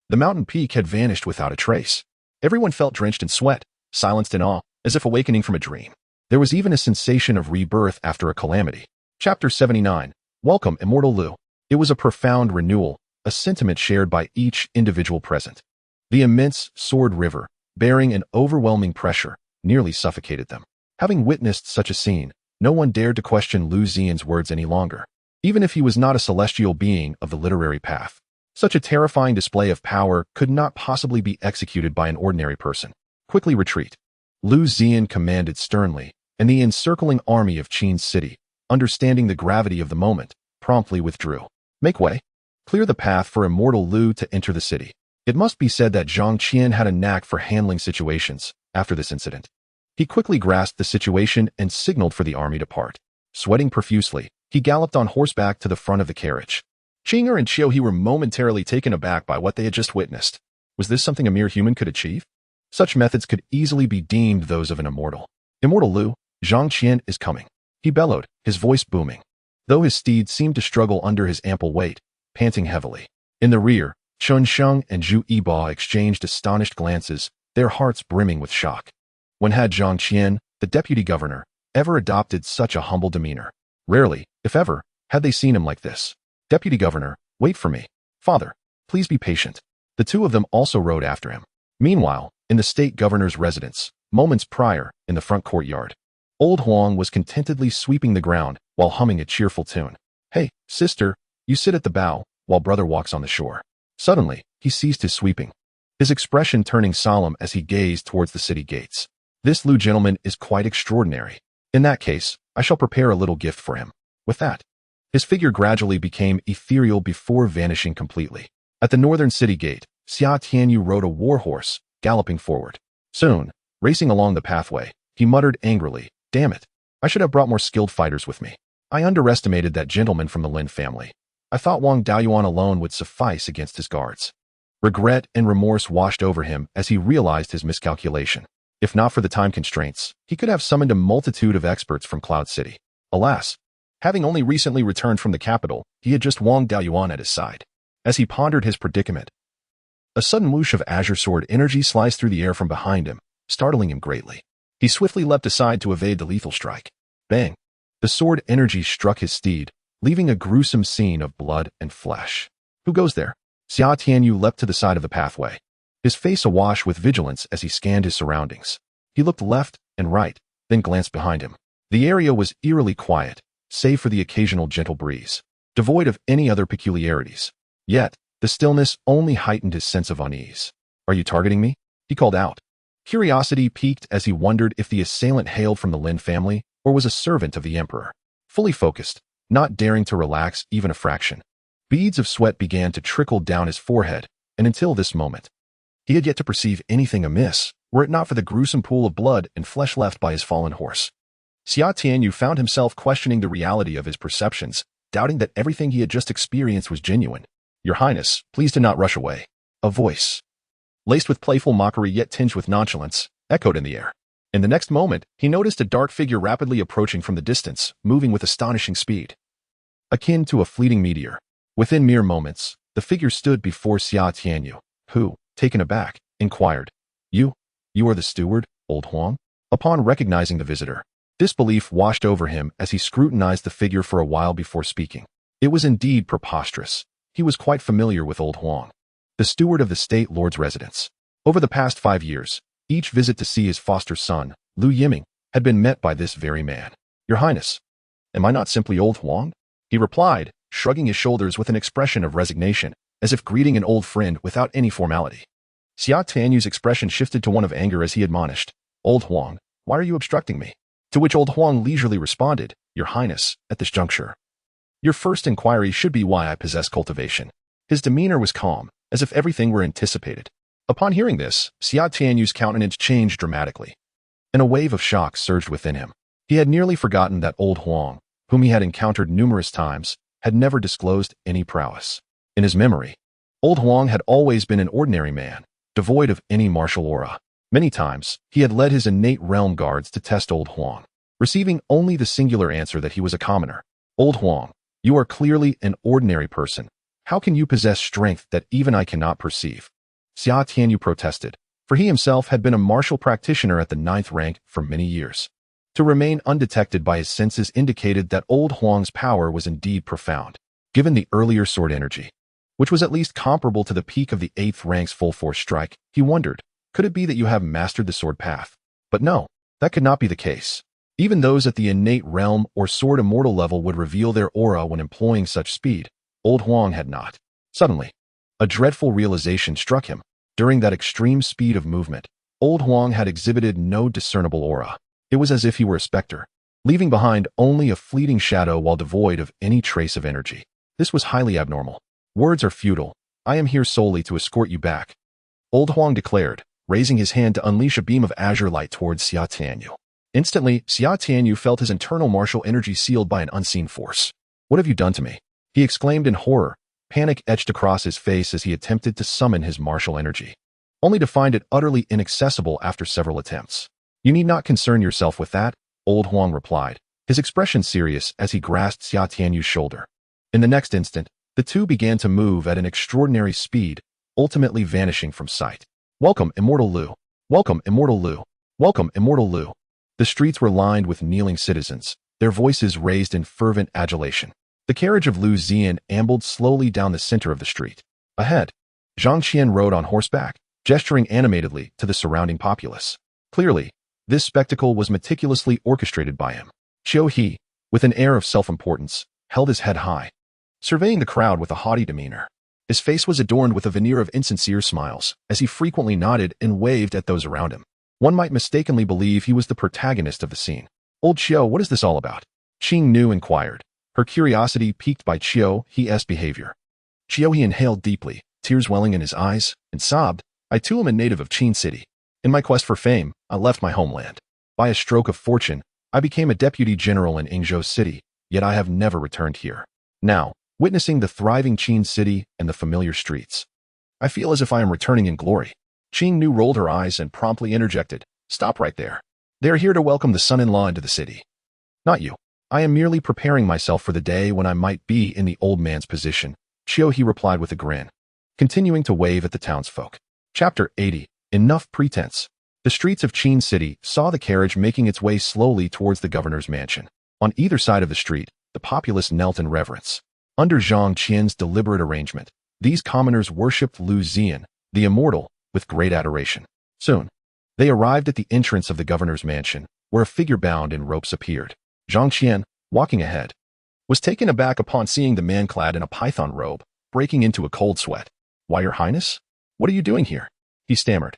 The mountain peak had vanished without a trace. Everyone felt drenched in sweat, silenced in awe, as if awakening from a dream. There was even a sensation of rebirth after a calamity. Chapter 79. Welcome, Immortal Liu. It was a profound renewal, a sentiment shared by each individual present. The immense sword river, bearing an overwhelming pressure, nearly suffocated them. Having witnessed such a scene, no one dared to question Liu Ziyan's words any longer, even if he was not a celestial being of the literary path. Such a terrifying display of power could not possibly be executed by an ordinary person. Quickly retreat. Liu Ziyan commanded sternly, and the encircling army of Qin's city, understanding the gravity of the moment, promptly withdrew. Make way. Clear the path for Immortal Liu to enter the city. It must be said that Zhang Qian had a knack for handling situations after this incident. He quickly grasped the situation and signaled for the army to part. Sweating profusely, he galloped on horseback to the front of the carriage. Qing'er and Qiuhe were momentarily taken aback by what they had just witnessed. Was this something a mere human could achieve? Such methods could easily be deemed those of an immortal. Immortal Liu, Zhang Qian is coming. He bellowed, his voice booming. Though his steed seemed to struggle under his ample weight, panting heavily. In the rear, Chun Sheng and Zhu Yiba exchanged astonished glances, their hearts brimming with shock. When had Zhang Qian, the deputy governor, ever adopted such a humble demeanor? Rarely, if ever, had they seen him like this. Deputy governor, wait for me. Father, please be patient. The two of them also rode after him. Meanwhile, in the state governor's residence, moments prior, in the front courtyard, old Huang was contentedly sweeping the ground while humming a cheerful tune. Hey, sister, you sit at the bow, while brother walks on the shore. Suddenly, he ceased his sweeping, his expression turning solemn as he gazed towards the city gates. This Liu gentleman is quite extraordinary. In that case, I shall prepare a little gift for him. With that, his figure gradually became ethereal before vanishing completely. At the northern city gate, Xia Tianyu rode a war horse, galloping forward. Soon, racing along the pathway, he muttered angrily, "Damn it! I should have brought more skilled fighters with me. I underestimated that gentleman from the Lin family. I thought Wang Daoyuan alone would suffice against his guards." Regret and remorse washed over him as he realized his miscalculation. If not for the time constraints, he could have summoned a multitude of experts from Cloud City. Alas, having only recently returned from the capital, he had just Wang Daoyuan at his side. As he pondered his predicament, a sudden whoosh of azure sword energy sliced through the air from behind him, startling him greatly. He swiftly leapt aside to evade the lethal strike. Bang! The sword energy struck his steed, leaving a gruesome scene of blood and flesh. Who goes there? Xia Tianyu leapt to the side of the pathway, his face awash with vigilance as he scanned his surroundings. He looked left and right, then glanced behind him. The area was eerily quiet, save for the occasional gentle breeze, devoid of any other peculiarities. Yet, the stillness only heightened his sense of unease. "Are you targeting me?" he called out. Curiosity piqued as he wondered if the assailant hailed from the Lin family or was a servant of the emperor. Fully focused, not daring to relax even a fraction, beads of sweat began to trickle down his forehead, and until this moment, he had yet to perceive anything amiss, were it not for the gruesome pool of blood and flesh left by his fallen horse. Xia Tianyu found himself questioning the reality of his perceptions, doubting that everything he had just experienced was genuine. "Your Highness, please do not rush away." A voice, laced with playful mockery yet tinged with nonchalance, echoed in the air. In the next moment, he noticed a dark figure rapidly approaching from the distance, moving with astonishing speed, akin to a fleeting meteor. Within mere moments, the figure stood before Xia Tianyu, who, taken aback, inquired, You are the steward, old Huang? Upon recognizing the visitor, disbelief washed over him as he scrutinized the figure for a while before speaking. It was indeed preposterous. He was quite familiar with old Huang, the steward of the state lord's residence. Over the past 5 years, each visit to see his foster son, Liu Yiming, had been met by this very man. Your Highness, am I not simply old Huang? He replied, shrugging his shoulders with an expression of resignation, as if greeting an old friend without any formality. Xia Tianyu's expression shifted to one of anger as he admonished, Old Huang, why are you obstructing me? To which old Huang leisurely responded, Your Highness, at this juncture, your first inquiry should be why I possess cultivation. His demeanor was calm, as if everything were anticipated. Upon hearing this, Xia Tianyu's countenance changed dramatically, and a wave of shock surged within him. He had nearly forgotten that old Huang, whom he had encountered numerous times, had never disclosed any prowess. In his memory, old Huang had always been an ordinary man, devoid of any martial aura. Many times, he had led his innate realm guards to test old Huang, receiving only the singular answer that he was a commoner. Old Huang, you are clearly an ordinary person. How can you possess strength that even I cannot perceive? Xia Tianyu protested, for he himself had been a martial practitioner at the 9th rank for many years. To remain undetected by his senses indicated that old Huang's power was indeed profound, given the earlier sword energy, which was at least comparable to the peak of the 8th rank's full-force strike. He wondered, could it be that you have mastered the sword path? But no, that could not be the case. Even those at the innate realm or sword immortal level would reveal their aura when employing such speed. Old Huang had not. Suddenly, a dreadful realization struck him. During that extreme speed of movement, old Huang had exhibited no discernible aura. It was as if he were a specter, leaving behind only a fleeting shadow while devoid of any trace of energy. This was highly abnormal. Words are futile. I am here solely to escort you back, old Huang declared, raising his hand to unleash a beam of azure light towards Xia Tianyu. Instantly, Xia Tianyu felt his internal martial energy sealed by an unseen force. What have you done to me? He exclaimed in horror, panic etched across his face as he attempted to summon his martial energy, only to find it utterly inaccessible after several attempts. You need not concern yourself with that, old Huang replied, his expression serious as he grasped Xia Tianyu's shoulder. In the next instant, the two began to move at an extraordinary speed, ultimately vanishing from sight. Welcome, Immortal Liu. Welcome, Immortal Liu. Welcome, Immortal Liu. The streets were lined with kneeling citizens, their voices raised in fervent adulation. The carriage of Liu Ziyan ambled slowly down the center of the street. Ahead, Zhang Qian rode on horseback, gesturing animatedly to the surrounding populace. Clearly, this spectacle was meticulously orchestrated by him. Qiu He, with an air of self-importance, held his head high, surveying the crowd with a haughty demeanor. His face was adorned with a veneer of insincere smiles, as he frequently nodded and waved at those around him. One might mistakenly believe he was the protagonist of the scene. Old Qiu, what is this all about? Qing Nu inquired, her curiosity piqued by Qiu He's behavior. Qiu He inhaled deeply, tears welling in his eyes, and sobbed, I too am a native of Qin City. In my quest for fame, I left my homeland. By a stroke of fortune, I became a deputy general in Yingzhou City, yet I have never returned here. Now, witnessing the thriving Qin City and the familiar streets, I feel as if I am returning in glory. Qing Nu rolled her eyes and promptly interjected, Stop right there. They are here to welcome the son-in-law into the city. Not you. I am merely preparing myself for the day when I might be in the old man's position, Qiu He replied with a grin, continuing to wave at the townsfolk. Chapter 80. Enough pretense. The streets of Qin City saw the carriage making its way slowly towards the governor's mansion. On either side of the street, the populace knelt in reverence. Under Zhang Qian's deliberate arrangement, these commoners worshipped Liu Ziyan, the immortal, with great adoration. Soon, they arrived at the entrance of the governor's mansion, where a figure bound in ropes appeared. Zhang Qian, walking ahead, was taken aback upon seeing the man clad in a python robe, breaking into a cold sweat. Why, Your Highness? What are you doing here? He stammered,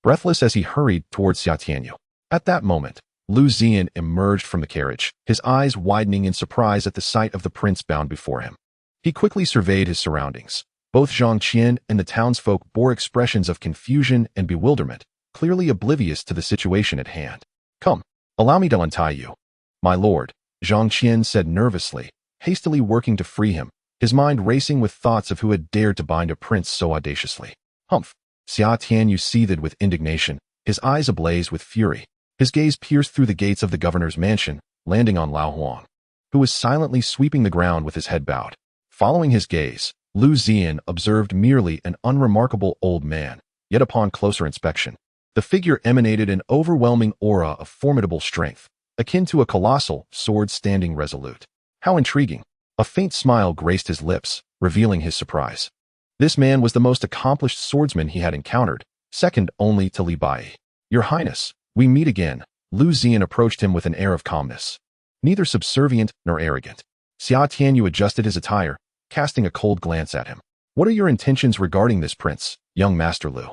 breathless as he hurried towards Xia Tianyu. At that moment, Liu Ziyan emerged from the carriage, his eyes widening in surprise at the sight of the prince bound before him. He quickly surveyed his surroundings. Both Zhang Qian and the townsfolk bore expressions of confusion and bewilderment, clearly oblivious to the situation at hand. Come, allow me to untie you. My lord, Zhang Qian said nervously, hastily working to free him, his mind racing with thoughts of who had dared to bind a prince so audaciously. Humph! Xia Tianyu seethed with indignation, his eyes ablaze with fury. His gaze pierced through the gates of the governor's mansion, landing on Lao Huang, who was silently sweeping the ground with his head bowed. Following his gaze, Liu Ziyan observed merely an unremarkable old man, yet upon closer inspection, the figure emanated an overwhelming aura of formidable strength, akin to a colossal sword standing resolute. How intriguing! A faint smile graced his lips, revealing his surprise. This man was the most accomplished swordsman he had encountered, second only to Li Baiyi. Your Highness, we meet again. Liu Ziyan approached him with an air of calmness, neither subservient nor arrogant. Xia Tianyu adjusted his attire, casting a cold glance at him. What are your intentions regarding this prince, young Master Liu?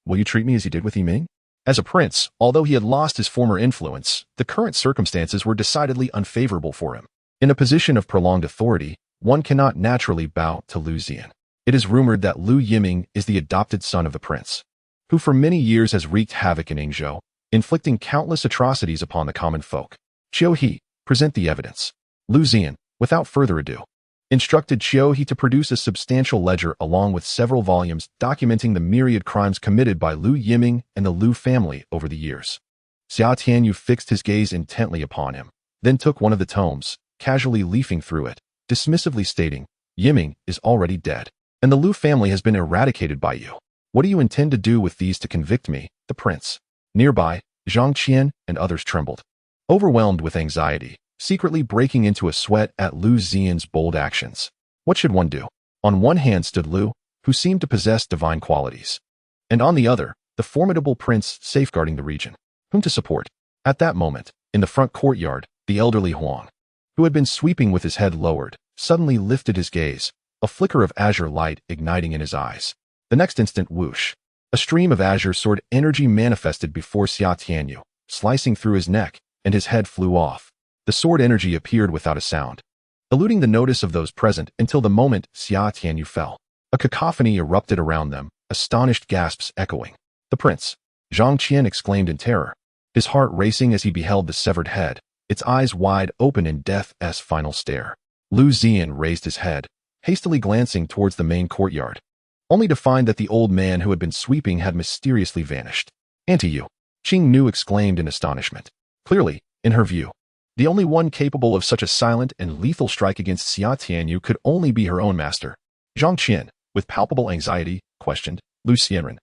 Will you treat me as you did with Yiming? As a prince, although he had lost his former influence, the current circumstances were decidedly unfavorable for him. In a position of prolonged authority, one cannot naturally bow to Liu Ziyan. It is rumored that Liu Yiming is the adopted son of the prince, who for many years has wreaked havoc in Yingzhou, inflicting countless atrocities upon the common folk. Qiu He, present the evidence. Liu Ziyan, without further ado, instructed Qiu He to produce a substantial ledger along with several volumes documenting the myriad crimes committed by Liu Yiming and the Liu family over the years. Xia Tianyu fixed his gaze intently upon him, then took one of the tomes, casually leafing through it, dismissively stating, Yiming is already dead, and the Liu family has been eradicated by you. What do you intend to do with these to convict me, the prince? Nearby, Zhang Qian and others trembled, overwhelmed with anxiety, secretly breaking into a sweat at Liu Ziyan's bold actions. What should one do? On one hand stood Liu, who seemed to possess divine qualities, and on the other, the formidable prince safeguarding the region. Whom to support? At that moment, in the front courtyard, the elderly Huang, who had been sweeping with his head lowered, suddenly lifted his gaze, a flicker of azure light igniting in his eyes. The next instant, whoosh, a stream of azure sword energy manifested before Xia Tianyu, slicing through his neck, and his head flew off. The sword energy appeared without a sound, eluding the notice of those present until the moment Xia Tianyu fell. A cacophony erupted around them, astonished gasps echoing. The prince! Zhang Qian exclaimed in terror, his heart racing as he beheld the severed head, its eyes wide open in death's final stare. Liu Ziyan raised his head, hastily glancing towards the main courtyard, only to find that the old man who had been sweeping had mysteriously vanished. Anti-you! Qing Nu exclaimed in astonishment. Clearly, in her view, the only one capable of such a silent and lethal strike against Xia Tianyu could only be her own master. Zhang Qian, with palpable anxiety, questioned, Liu Xianren,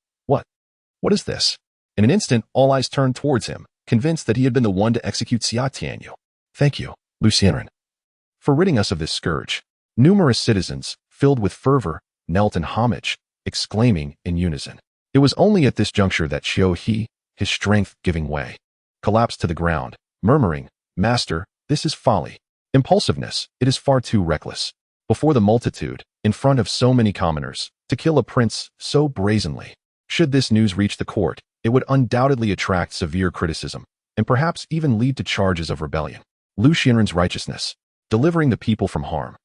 what is this? In an instant, all eyes turned towards him, convinced that he had been the one to execute Xia Tianyu. Thank you, Liu Xianren, for ridding us of this scourge. Numerous citizens, filled with fervor, knelt in homage, exclaiming in unison. It was only at this juncture that Qiu He, his strength giving way, collapsed to the ground, murmuring, Master, this is folly. Impulsiveness, it is far too reckless. Before the multitude, in front of so many commoners, to kill a prince so brazenly. Should this news reach the court, it would undoubtedly attract severe criticism, and perhaps even lead to charges of rebellion. Liu Xianren's righteousness, delivering the people from harm.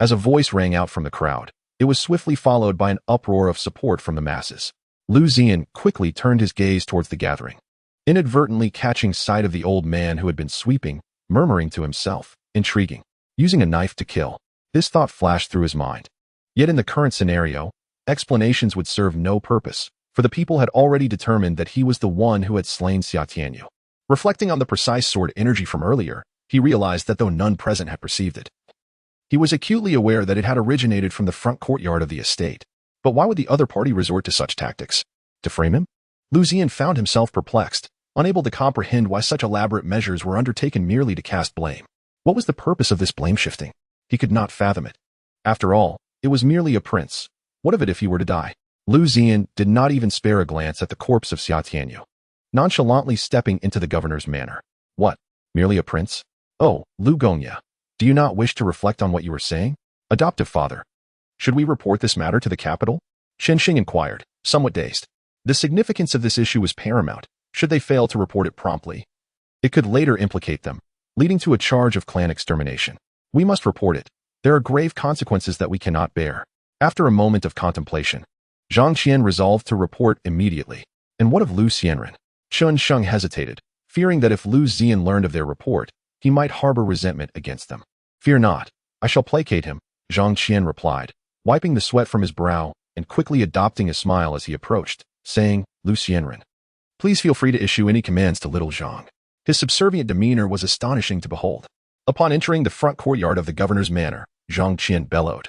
As a voice rang out from the crowd, it was swiftly followed by an uproar of support from the masses. Liu Ziyan quickly turned his gaze towards the gathering, inadvertently catching sight of the old man who had been sweeping, murmuring to himself, intriguing, using a knife to kill. This thought flashed through his mind. Yet in the current scenario, explanations would serve no purpose, for the people had already determined that he was the one who had slain Xia Tianyu. Reflecting on the precise sword energy from earlier, he realized that though none present had perceived it, he was acutely aware that it had originated from the front courtyard of the estate. But why would the other party resort to such tactics? To frame him? Liu Ziyan found himself perplexed, unable to comprehend why such elaborate measures were undertaken merely to cast blame. What was the purpose of this blame-shifting? He could not fathom it. After all, it was merely a prince. What of it if he were to die? Liu Ziyan did not even spare a glance at the corpse of Xia Tianyu, nonchalantly stepping into the governor's manor. What? Merely a prince? Oh, Liu Gongya, do you not wish to reflect on what you were saying? Adoptive father. Should we report this matter to the capital? Shenxing inquired, somewhat dazed. The significance of this issue was paramount. Should they fail to report it promptly, it could later implicate them, leading to a charge of clan extermination. We must report it. There are grave consequences that we cannot bear. After a moment of contemplation, Zhang Qian resolved to report immediately. And what of Liu Xianren? Chun Sheng hesitated, fearing that if Liu Ziyan learned of their report, he might harbor resentment against them. Fear not, I shall placate him, Zhang Qian replied, wiping the sweat from his brow and quickly adopting a smile as he approached, saying, Liu Xianren, please feel free to issue any commands to little Zhang. His subservient demeanor was astonishing to behold. Upon entering the front courtyard of the governor's manor, Zhang Qian bellowed,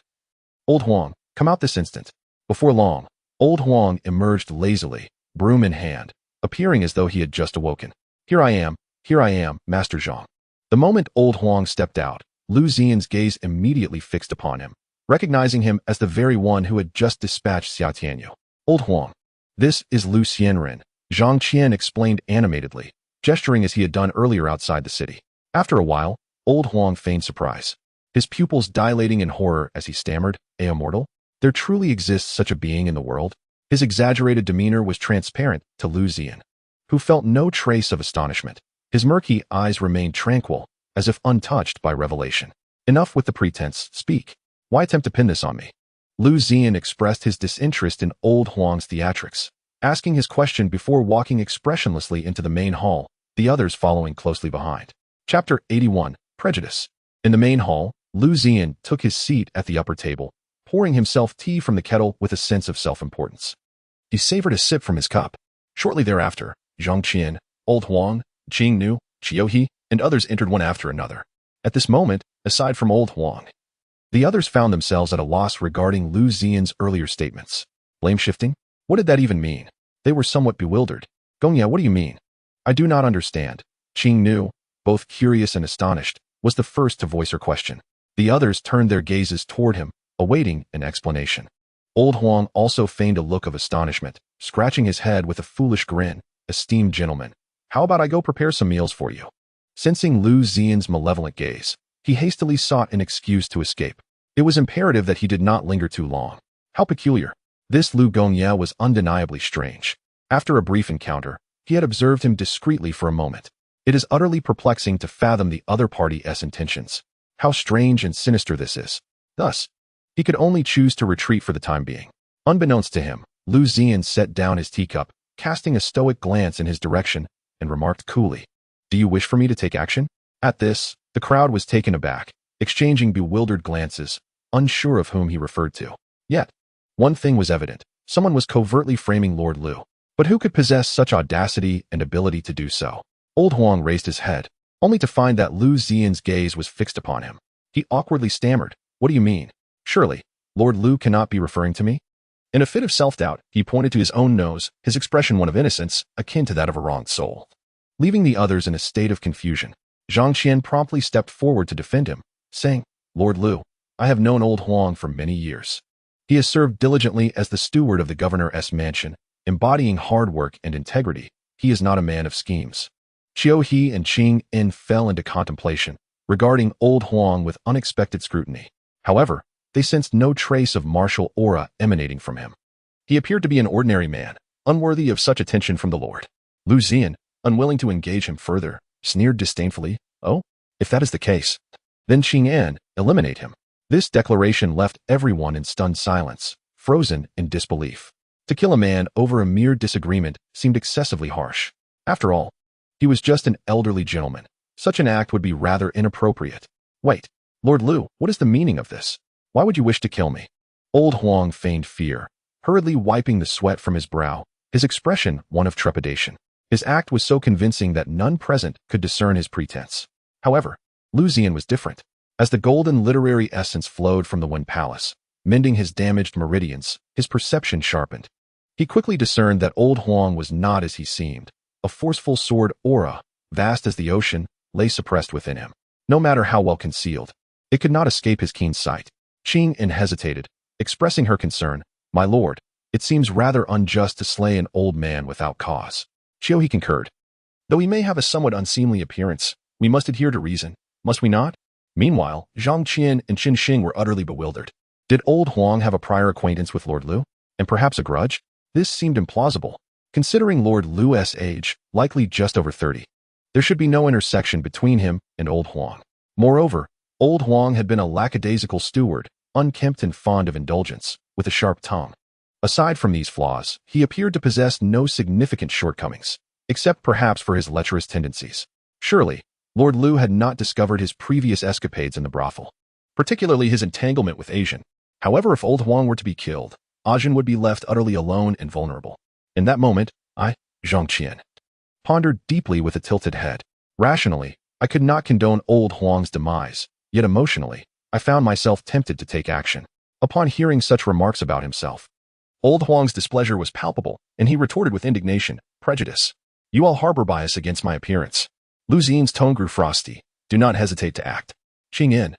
Old Huang, Come out this instant. Before long, old Huang emerged lazily, broom in hand, appearing as though he had just awoken. Here I am, Master Zhang. The moment old Huang stepped out, Liu Ziyan's gaze immediately fixed upon him, recognizing him as the very one who had just dispatched Xia Tianyu. Old Huang. This is Liu Xianren, Zhang Qian explained animatedly, gesturing as he had done earlier outside the city. After a while, old Huang feigned surprise, his pupils dilating in horror as he stammered, "A immortal? There truly exists such a being in the world?" His exaggerated demeanor was transparent to Liu Ziyan, who felt no trace of astonishment. His murky eyes remained tranquil, as if untouched by revelation. Enough with the pretense, speak. Why attempt to pin this on me? Liu Ziyan expressed his disinterest in old Huang's theatrics, asking his question before walking expressionlessly into the main hall, the others following closely behind. Chapter 81, Prejudice. In the main hall, Liu Ziyan took his seat at the upper table, pouring himself tea from the kettle with a sense of self-importance. He savored a sip from his cup. Shortly thereafter, Zhang Qian, old Huang, Qing Nu, Qiuhe, and others entered one after another. At this moment, aside from old Huang, the others found themselves at a loss regarding Liu Ziyan's earlier statements. Blame shifting? What did that even mean? They were somewhat bewildered. Gongya, what do you mean? I do not understand. Qing Nu, both curious and astonished, was the first to voice her question. The others turned their gazes toward him, awaiting an explanation. Old Huang also feigned a look of astonishment, scratching his head with a foolish grin. Esteemed gentlemen, how about I go prepare some meals for you? Sensing Liu Ziyan's malevolent gaze, he hastily sought an excuse to escape. It was imperative that he did not linger too long. How peculiar. This Liu Gongya was undeniably strange. After a brief encounter, he had observed him discreetly for a moment. It is utterly perplexing to fathom the other party's intentions. How strange and sinister this is. Thus, he could only choose to retreat for the time being. Unbeknownst to him, Liu Ziyan set down his teacup, casting a stoic glance in his direction, and remarked coolly, "Do you wish for me to take action?" At this, the crowd was taken aback, exchanging bewildered glances, unsure of whom he referred to. Yet, one thing was evident. Someone was covertly framing Lord Liu. But who could possess such audacity and ability to do so? Old Huang raised his head, only to find that Liu Ziyan's gaze was fixed upon him. He awkwardly stammered, "What do you mean? Surely, Lord Liu cannot be referring to me?" In a fit of self-doubt, he pointed to his own nose, his expression one of innocence, akin to that of a wronged soul. Leaving the others in a state of confusion, Zhang Qian promptly stepped forward to defend him, saying, "Lord Liu, I have known old Huang for many years. He has served diligently as the steward of the governor's mansion, embodying hard work and integrity. He is not a man of schemes." Qiuhe and Qing En fell into contemplation, regarding old Huang with unexpected scrutiny. However, they sensed no trace of martial aura emanating from him. He appeared to be an ordinary man, unworthy of such attention from the Lord. Liu Ziyan, unwilling to engage him further, sneered disdainfully, "Oh, if that is the case, then Qing En, eliminate him." This declaration left everyone in stunned silence, frozen in disbelief. To kill a man over a mere disagreement seemed excessively harsh. After all, he was just an elderly gentleman. Such an act would be rather inappropriate. Wait, Lord Liu, what is the meaning of this? Why would you wish to kill me? Old Huang feigned fear, hurriedly wiping the sweat from his brow, his expression one of trepidation. His act was so convincing that none present could discern his pretense. However, Liu Ziyan was different. As the golden literary essence flowed from the Wind Palace, mending his damaged meridians, his perception sharpened. He quickly discerned that old Huang was not as he seemed. A forceful sword aura, vast as the ocean, lay suppressed within him. No matter how well concealed, it could not escape his keen sight. Qing En hesitated, expressing her concern, "My lord, it seems rather unjust to slay an old man without cause." Qiuhe concurred. "Though he may have a somewhat unseemly appearance, we must adhere to reason, must we not?" Meanwhile, Zhang Qian and Qin Xing were utterly bewildered. Did old Huang have a prior acquaintance with Lord Liu, and perhaps a grudge? This seemed implausible. Considering Lord Liu's age, likely just over 30, there should be no intersection between him and old Huang. Moreover, old Huang had been a lackadaisical steward, unkempt and fond of indulgence, with a sharp tongue. Aside from these flaws, he appeared to possess no significant shortcomings, except perhaps for his lecherous tendencies. Surely, Lord Liu had not discovered his previous escapades in the brothel, particularly his entanglement with Asian. However, if old Huang were to be killed, Ajin would be left utterly alone and vulnerable. In that moment, I, Zhang Qian, pondered deeply with a tilted head. Rationally, I could not condone old Huang's demise, yet emotionally, I found myself tempted to take action. Upon hearing such remarks about himself, old Huang's displeasure was palpable, and he retorted with indignation, "Prejudice. You all harbor bias against my appearance." Liu Ziyan's tone grew frosty. "Do not hesitate to act." Qing Yin,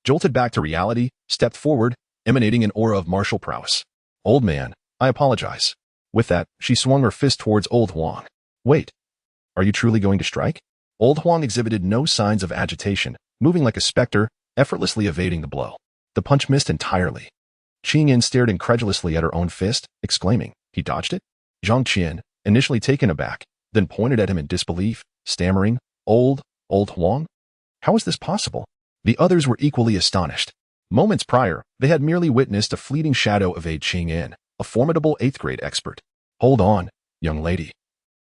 jolted back to reality, stepped forward, emanating an aura of martial prowess. "Old man, I apologize." With that, she swung her fist towards old Huang. "Wait. Are you truly going to strike?" Old Huang exhibited no signs of agitation, moving like a specter, effortlessly evading the blow. The punch missed entirely. Qing Yin stared incredulously at her own fist, exclaiming, "He dodged it?" Zhang Qian, initially taken aback, then pointed at him in disbelief, stammering, Old Huang? How is this possible?" The others were equally astonished. Moments prior, they had merely witnessed a fleeting shadow evade Qing Yin, a formidable 8th grade expert. "Hold on, young lady.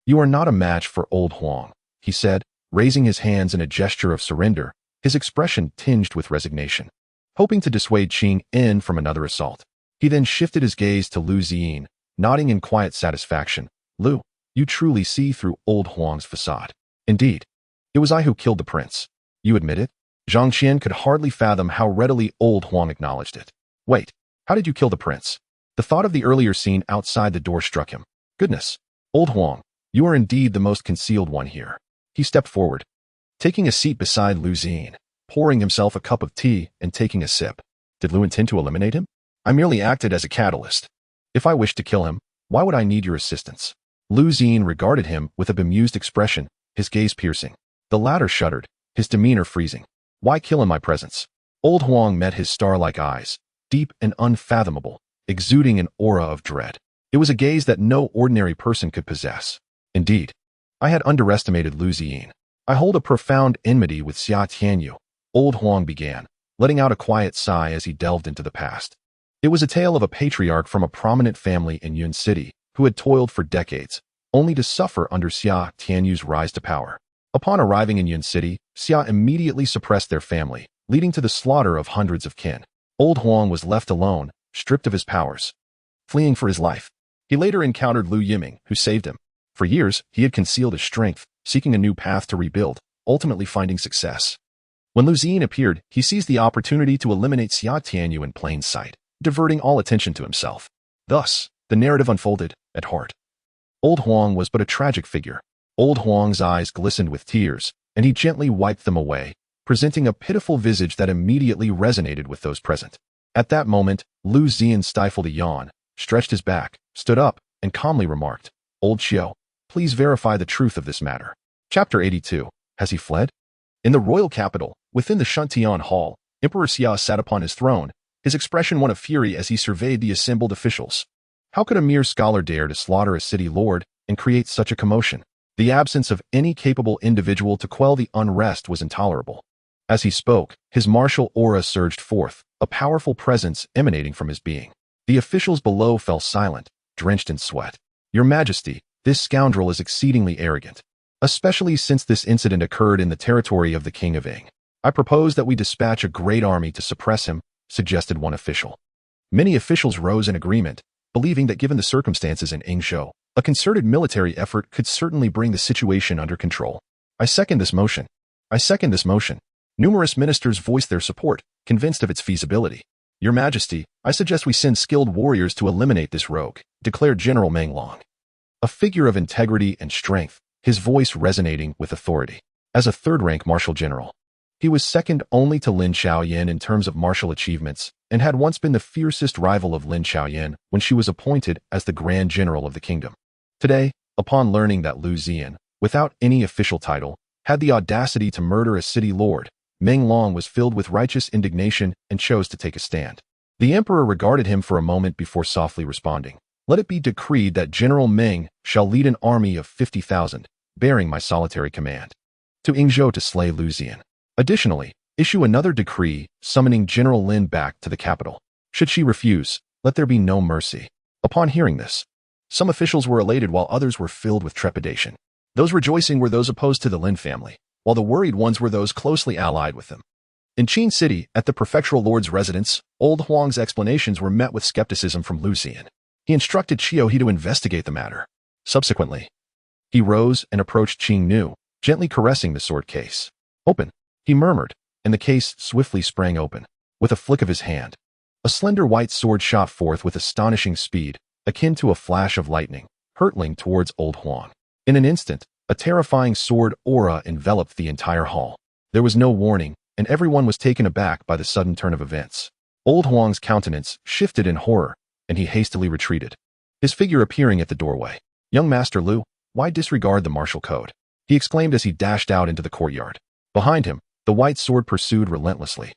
You are not a match for old Huang," he said, raising his hands in a gesture of surrender, his expression tinged with resignation. Hoping to dissuade Qing Yin from another assault, he then shifted his gaze to Liu Ziyan, nodding in quiet satisfaction. "Liu, you truly see through old Huang's facade. Indeed, it was I who killed the prince. You admit it?" Zhang Qian could hardly fathom how readily old Huang acknowledged it. "Wait, how did you kill the prince?" The thought of the earlier scene outside the door struck him. "Goodness, old Huang, you are indeed the most concealed one here." He stepped forward, taking a seat beside Liu Ziyan, pouring himself a cup of tea and taking a sip. "Did Liu intend to eliminate him? I merely acted as a catalyst. If I wished to kill him, why would I need your assistance?" Liu Ziyan regarded him with a bemused expression, his gaze piercing. The latter shuddered, his demeanor freezing. "Why kill in my presence?" Old Huang met his star-like eyes, deep and unfathomable, exuding an aura of dread. It was a gaze that no ordinary person could possess. "Indeed, I had underestimated Liu Ziyan. I hold a profound enmity with Xia Tianyu," old Huang began, letting out a quiet sigh as he delved into the past. It was a tale of a patriarch from a prominent family in Yun City who had toiled for decades, only to suffer under Xia Tianyu's rise to power. Upon arriving in Yun City, Xia immediately suppressed their family, leading to the slaughter of hundreds of kin. Old Huang was left alone, stripped of his powers, fleeing for his life. He later encountered Liu Yiming, who saved him. For years, he had concealed his strength, seeking a new path to rebuild, ultimately finding success. When Liu Ziyan appeared, he seized the opportunity to eliminate Xia Tianyu in plain sight, diverting all attention to himself. Thus, the narrative unfolded. At heart, old Huang was but a tragic figure. Old Huang's eyes glistened with tears, and he gently wiped them away, presenting a pitiful visage that immediately resonated with those present. At that moment, Liu Ziyan stifled a yawn, stretched his back, stood up, and calmly remarked, "Old Xiao, please verify the truth of this matter." Chapter 82. Has he fled? In the royal capital, within the Shuntian Hall, Emperor Xia sat upon his throne, his expression one of fury as he surveyed the assembled officials. How could a mere scholar dare to slaughter a city lord and create such a commotion? The absence of any capable individual to quell the unrest was intolerable. As he spoke, his martial aura surged forth, a powerful presence emanating from his being. The officials below fell silent, drenched in sweat. "Your Majesty, this scoundrel is exceedingly arrogant, especially since this incident occurred in the territory of the King of Ing. I propose that we dispatch a great army to suppress him," suggested one official. Many officials rose in agreement, believing that given the circumstances in Yingzhou, a concerted military effort could certainly bring the situation under control. I second this motion." Numerous ministers voiced their support, convinced of its feasibility. "Your Majesty, I suggest we send skilled warriors to eliminate this rogue," declared General Meng Long. A figure of integrity and strength, his voice resonating with authority. As a third-rank martial general, he was second only to Lin Xiaoyan in terms of martial achievements, and had once been the fiercest rival of Lin Xiaoyan when she was appointed as the Grand General of the kingdom. Today, upon learning that Liu Ziyan, without any official title, had the audacity to murder a city lord, Meng Long was filled with righteous indignation and chose to take a stand. The emperor regarded him for a moment before softly responding, "Let it be decreed that General Meng shall lead an army of 50,000, bearing my solitary command, to Yingzhou to slay Liu Ziyan. Additionally, issue another decree summoning General Lin back to the capital. Should she refuse, let there be no mercy." Upon hearing this, some officials were elated while others were filled with trepidation. Those rejoicing were those opposed to the Lin family, while the worried ones were those closely allied with them. In Qin City, at the prefectural lord's residence, old Huang's explanations were met with skepticism from Liu Ziyan. He instructed Qiao He to investigate the matter. Subsequently, he rose and approached Qing Nu, gently caressing the sword case. "Open," he murmured, and the case swiftly sprang open. With a flick of his hand, A slender white sword shot forth with astonishing speed, akin to a flash of lightning, hurtling towards old Huang. In an instant, a terrifying sword aura enveloped the entire hall. There was no warning, and everyone was taken aback by the sudden turn of events. Old Huang's countenance shifted in horror, and he hastily retreated, his figure appearing at the doorway. "Young Master Liu, why disregard the martial code?" he exclaimed as he dashed out into the courtyard. Behind him, the white sword pursued relentlessly,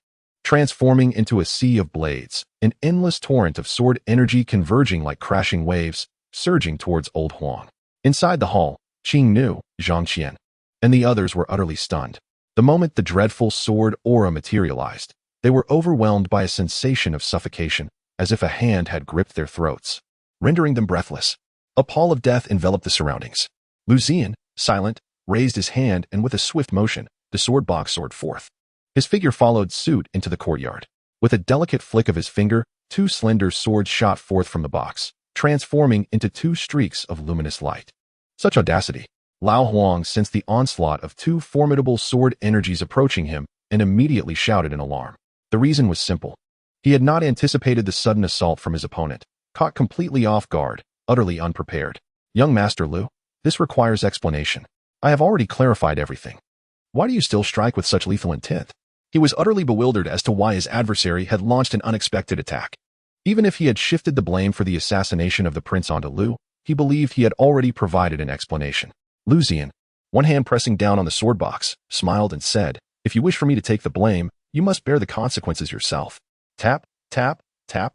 transforming into a sea of blades, an endless torrent of sword energy converging like crashing waves, surging towards old Huang. Inside the hall, Qing Nu, Zhang Qian, and the others were utterly stunned. The moment the dreadful sword aura materialized, they were overwhelmed by a sensation of suffocation, as if a hand had gripped their throats, rendering them breathless. A pall of death enveloped the surroundings. Liu Ziyan, silent, raised his hand, and with a swift motion, the sword box soared forth. His figure followed suit into the courtyard. With a delicate flick of his finger, two slender swords shot forth from the box, transforming into two streaks of luminous light. Such audacity! Lao Huang sensed the onslaught of two formidable sword energies approaching him and immediately shouted in alarm. The reason was simple. He had not anticipated the sudden assault from his opponent, caught completely off guard, utterly unprepared. "Young Master Liu, this requires explanation. I have already clarified everything. Why do you still strike with such lethal intent?" He was utterly bewildered as to why his adversary had launched an unexpected attack. Even if he had shifted the blame for the assassination of the prince onto Liu, he believed he had already provided an explanation. Liu Ziyan, one hand pressing down on the sword box, smiled and said, "If you wish for me to take the blame, you must bear the consequences yourself." Tap, tap, tap.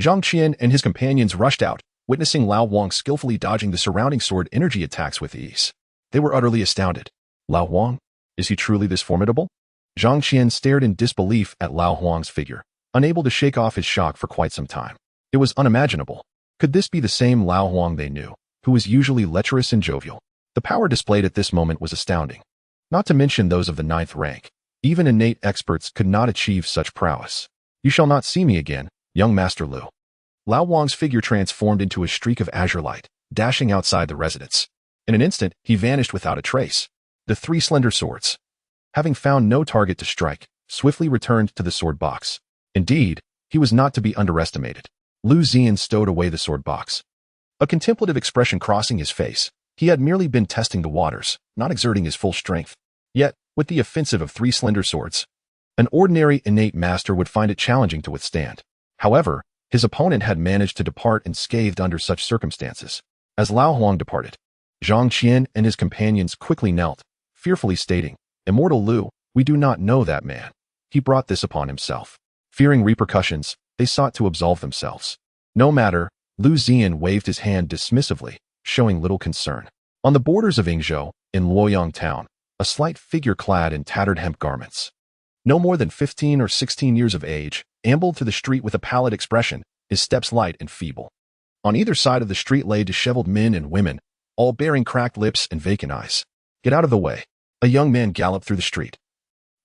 Zhang Qian and his companions rushed out, witnessing Lao Huang skillfully dodging the surrounding sword energy attacks with ease. They were utterly astounded. Lao Huang? Is he truly this formidable? Zhang Qian stared in disbelief at Lao Huang's figure, unable to shake off his shock for quite some time. It was unimaginable. Could this be the same Lao Huang they knew, who was usually lecherous and jovial? The power displayed at this moment was astounding. Not to mention those of the 9th rank. Even innate experts could not achieve such prowess. "You shall not see me again, young Master Liu." Lao Huang's figure transformed into a streak of azure light, dashing outside the residence. In an instant, he vanished without a trace. The three slender swords, having found no target to strike, swiftly returned to the sword box. Indeed, he was not to be underestimated. Liu Ziyan stowed away the sword box, a contemplative expression crossing his face. He had merely been testing the waters, not exerting his full strength. Yet, with the offensive of three slender swords, an ordinary innate master would find it challenging to withstand. However, his opponent had managed to depart unscathed under such circumstances. As Lao Huang departed, Zhang Qian and his companions quickly knelt, fearfully stating, "Immortal Liu, we do not know that man. He brought this upon himself." Fearing repercussions, they sought to absolve themselves. No matter, Liu Ziyan waved his hand dismissively, showing little concern. On the borders of Yingzhou, in Luoyang town, a slight figure clad in tattered hemp garments, no more than 15 or 16 years of age, ambled through the street with a pallid expression, his steps light and feeble. On either side of the street lay disheveled men and women, all bearing cracked lips and vacant eyes. "Get out of the way." A young man galloped through the street,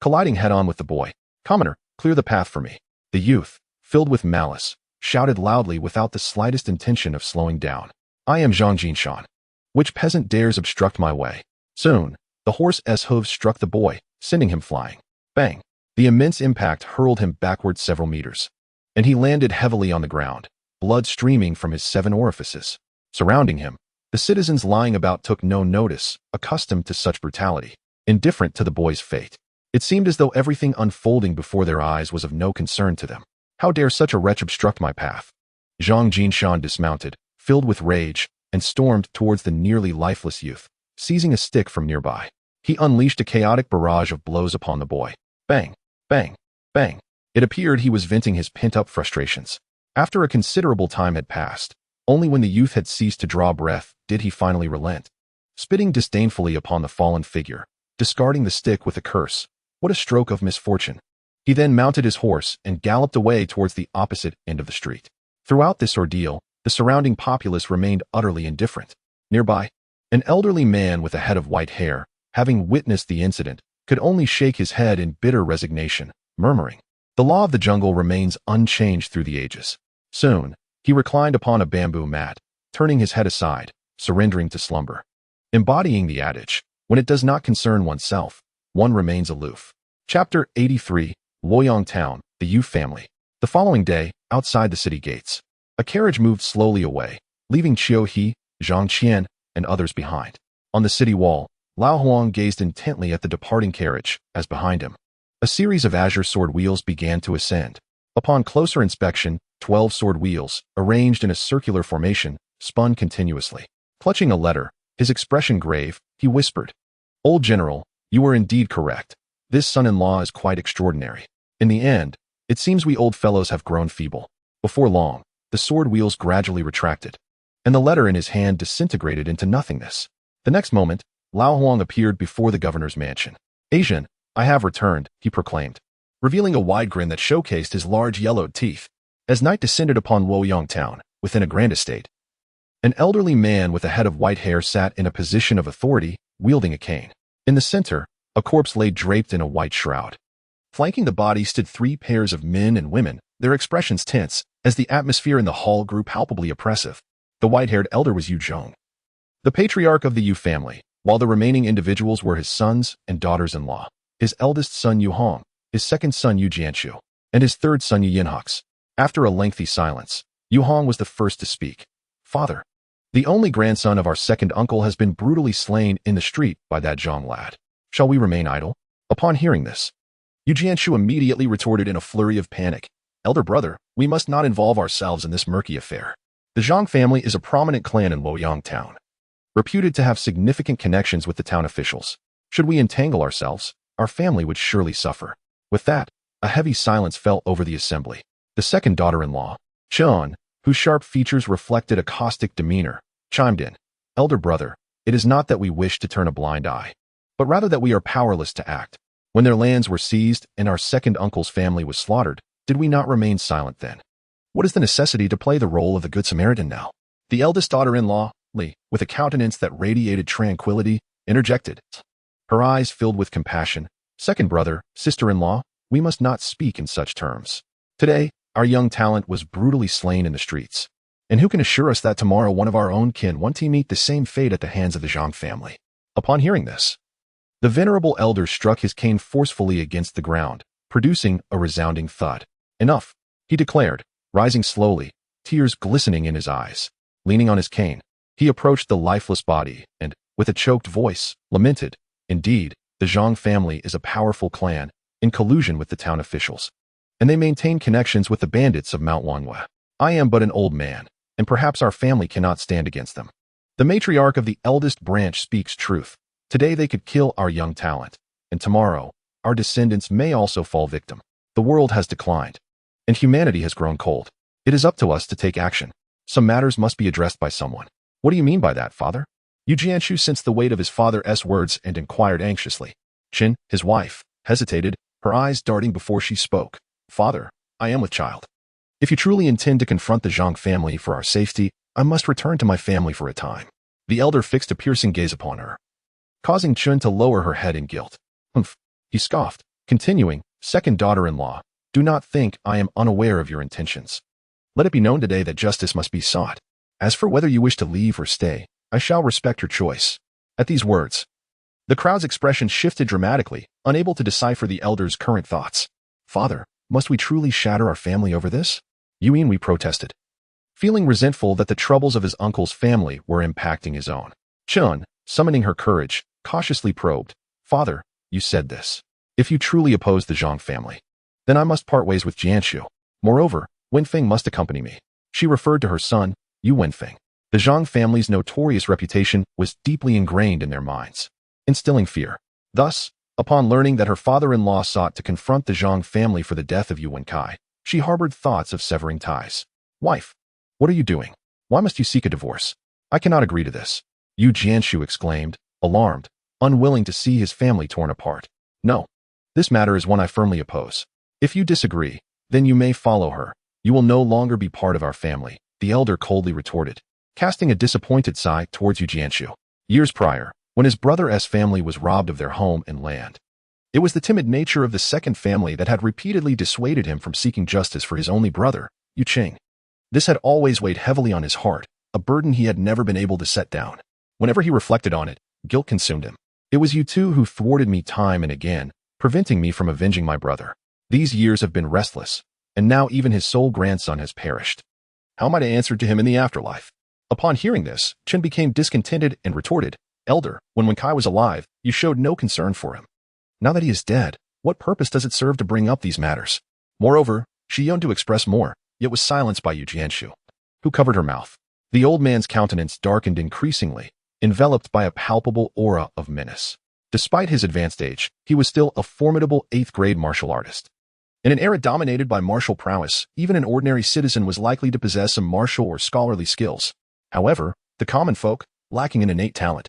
colliding head-on with the boy. "Commoner, clear the path for me." The youth, filled with malice, shouted loudly without the slightest intention of slowing down. "I am Zhang Jinshan. Which peasant dares obstruct my way?" Soon, the horse's hooves struck the boy, sending him flying. Bang! The immense impact hurled him backward several meters, and he landed heavily on the ground, blood streaming from his 7 orifices. Surrounding him, the citizens lying about took no notice, accustomed to such brutality, indifferent to the boy's fate. It seemed as though everything unfolding before their eyes was of no concern to them. "How dare such a wretch obstruct my path?" Zhang Jinshan dismounted, filled with rage, and stormed towards the nearly lifeless youth, seizing a stick from nearby. He unleashed a chaotic barrage of blows upon the boy. Bang, bang, bang. It appeared he was venting his pent-up frustrations. After a considerable time had passed, only when the youth had ceased to draw breath did he finally relent. Spitting disdainfully upon the fallen figure, discarding the stick with a curse, "What a stroke of misfortune." He then mounted his horse and galloped away towards the opposite end of the street. Throughout this ordeal, the surrounding populace remained utterly indifferent. Nearby, an elderly man with a head of white hair, having witnessed the incident, could only shake his head in bitter resignation, murmuring, "The law of the jungle remains unchanged through the ages." Soon, he reclined upon a bamboo mat, turning his head aside, surrendering to slumber. Embodying the adage, when it does not concern oneself, one remains aloof. Chapter 83, Luoyang Town, the Yu Family. The following day, outside the city gates, a carriage moved slowly away, leaving Qiu He, Zhang Qian, and others behind. On the city wall, Lao Huang gazed intently at the departing carriage, as behind him, a series of azure sword wheels began to ascend. Upon closer inspection, 12 sword wheels, arranged in a circular formation, spun continuously. Clutching a letter, his expression grave, he whispered, "Old General, you were indeed correct. This son-in-law is quite extraordinary. In the end, it seems we old fellows have grown feeble." Before long, the sword wheels gradually retracted, and the letter in his hand disintegrated into nothingness. The next moment, Lao Huang appeared before the governor's mansion. "Asian, I have returned," he proclaimed, revealing a wide grin that showcased his large yellowed teeth. As night descended upon Luoyang town, within a grand estate, an elderly man with a head of white hair sat in a position of authority, wielding a cane. In the center, a corpse lay draped in a white shroud. Flanking the body stood 3 pairs of men and women, their expressions tense, as the atmosphere in the hall grew palpably oppressive. The white-haired elder was Yu Zhong, the patriarch of the Yu family, while the remaining individuals were his sons and daughters-in-law. His eldest son Yu Hong, his second son Yu Jianshu, and his third son Yu Yinhox. After a lengthy silence, Yu Hong was the first to speak. "Father, the only grandson of our second uncle has been brutally slain in the street by that Zhang lad. Shall we remain idle?" Upon hearing this, Yu Jianshu immediately retorted in a flurry of panic, "Elder brother, we must not involve ourselves in this murky affair. The Zhang family is a prominent clan in Luoyang town, reputed to have significant connections with the town officials. Should we entangle ourselves, our family would surely suffer." With that, a heavy silence fell over the assembly. The second daughter-in-law, Chen, whose sharp features reflected a caustic demeanor, chimed in, "Elder brother, it is not that we wish to turn a blind eye, but rather that we are powerless to act. When their lands were seized and our second uncle's family was slaughtered, did we not remain silent then? What is the necessity to play the role of the Good Samaritan now?" The eldest daughter-in-law, Li, with a countenance that radiated tranquility, interjected, her eyes filled with compassion, "Second brother, sister-in-law, we must not speak in such terms. Today, our young talent was brutally slain in the streets. And who can assure us that tomorrow one of our own kin won't meet the same fate at the hands of the Zhang family?" Upon hearing this, the venerable elder struck his cane forcefully against the ground, producing a resounding thud. "Enough," he declared, rising slowly, tears glistening in his eyes. Leaning on his cane, he approached the lifeless body and, with a choked voice, lamented, "Indeed, the Zhang family is a powerful clan, in collusion with the town officials, and they maintain connections with the bandits of Mount Wanhua. I am but an old man, and perhaps our family cannot stand against them. The matriarch of the eldest branch speaks truth. Today they could kill our young talent, and tomorrow, our descendants may also fall victim. The world has declined, and humanity has grown cold. It is up to us to take action. Some matters must be addressed by someone." "What do you mean by that, father?" Yu Jianshu sensed the weight of his father's words and inquired anxiously. Qin, his wife, hesitated, her eyes darting before she spoke. "Father, I am with child. If you truly intend to confront the Zhang family for our safety, I must return to my family for a time." The elder fixed a piercing gaze upon her, causing Chun to lower her head in guilt. "Humph," he scoffed, continuing, "Second daughter-in-law, do not think I am unaware of your intentions. Let it be known today that justice must be sought. As for whether you wish to leave or stay, I shall respect your choice." At these words, the crowd's expression shifted dramatically, unable to decipher the elder's current thoughts. "Father, must we truly shatter our family over this?" Yu Yin protested, feeling resentful that the troubles of his uncle's family were impacting his own. Chun, summoning her courage, cautiously probed, "Father, you said this. If you truly oppose the Zhang family, then I must part ways with Jianshu. Moreover, Wenfeng must accompany me." She referred to her son, Yu Wenfeng. The Zhang family's notorious reputation was deeply ingrained in their minds, instilling fear. Thus, upon learning that her father-in-law sought to confront the Zhang family for the death of Yu Wenkai, she harbored thoughts of severing ties. "Wife, what are you doing? Why must you seek a divorce? I cannot agree to this," Yu Jianshu exclaimed, alarmed, unwilling to see his family torn apart. "No, this matter is one I firmly oppose. If you disagree, then you may follow her. You will no longer be part of our family," the elder coldly retorted, casting a disappointed sigh towards Yu Jianshu. Years prior, when his brother's family was robbed of their home and land, it was the timid nature of the second family that had repeatedly dissuaded him from seeking justice for his only brother, Yu Qing. This had always weighed heavily on his heart, a burden he had never been able to set down. Whenever he reflected on it, guilt consumed him. "It was you two who thwarted me time and again, preventing me from avenging my brother. These years have been restless, and now even his sole grandson has perished. How am I to answer to him in the afterlife? Upon hearing this, Chen became discontented and retorted, Elder, when Kai was alive, you showed no concern for him. Now that he is dead, what purpose does it serve to bring up these matters? Moreover, she yearned to express more, yet was silenced by Yu Jianshu, who covered her mouth. The old man's countenance darkened increasingly, enveloped by a palpable aura of menace. Despite his advanced age, he was still a formidable 8th-grade martial artist. In an era dominated by martial prowess, even an ordinary citizen was likely to possess some martial or scholarly skills. However, the common folk, lacking in innate talent,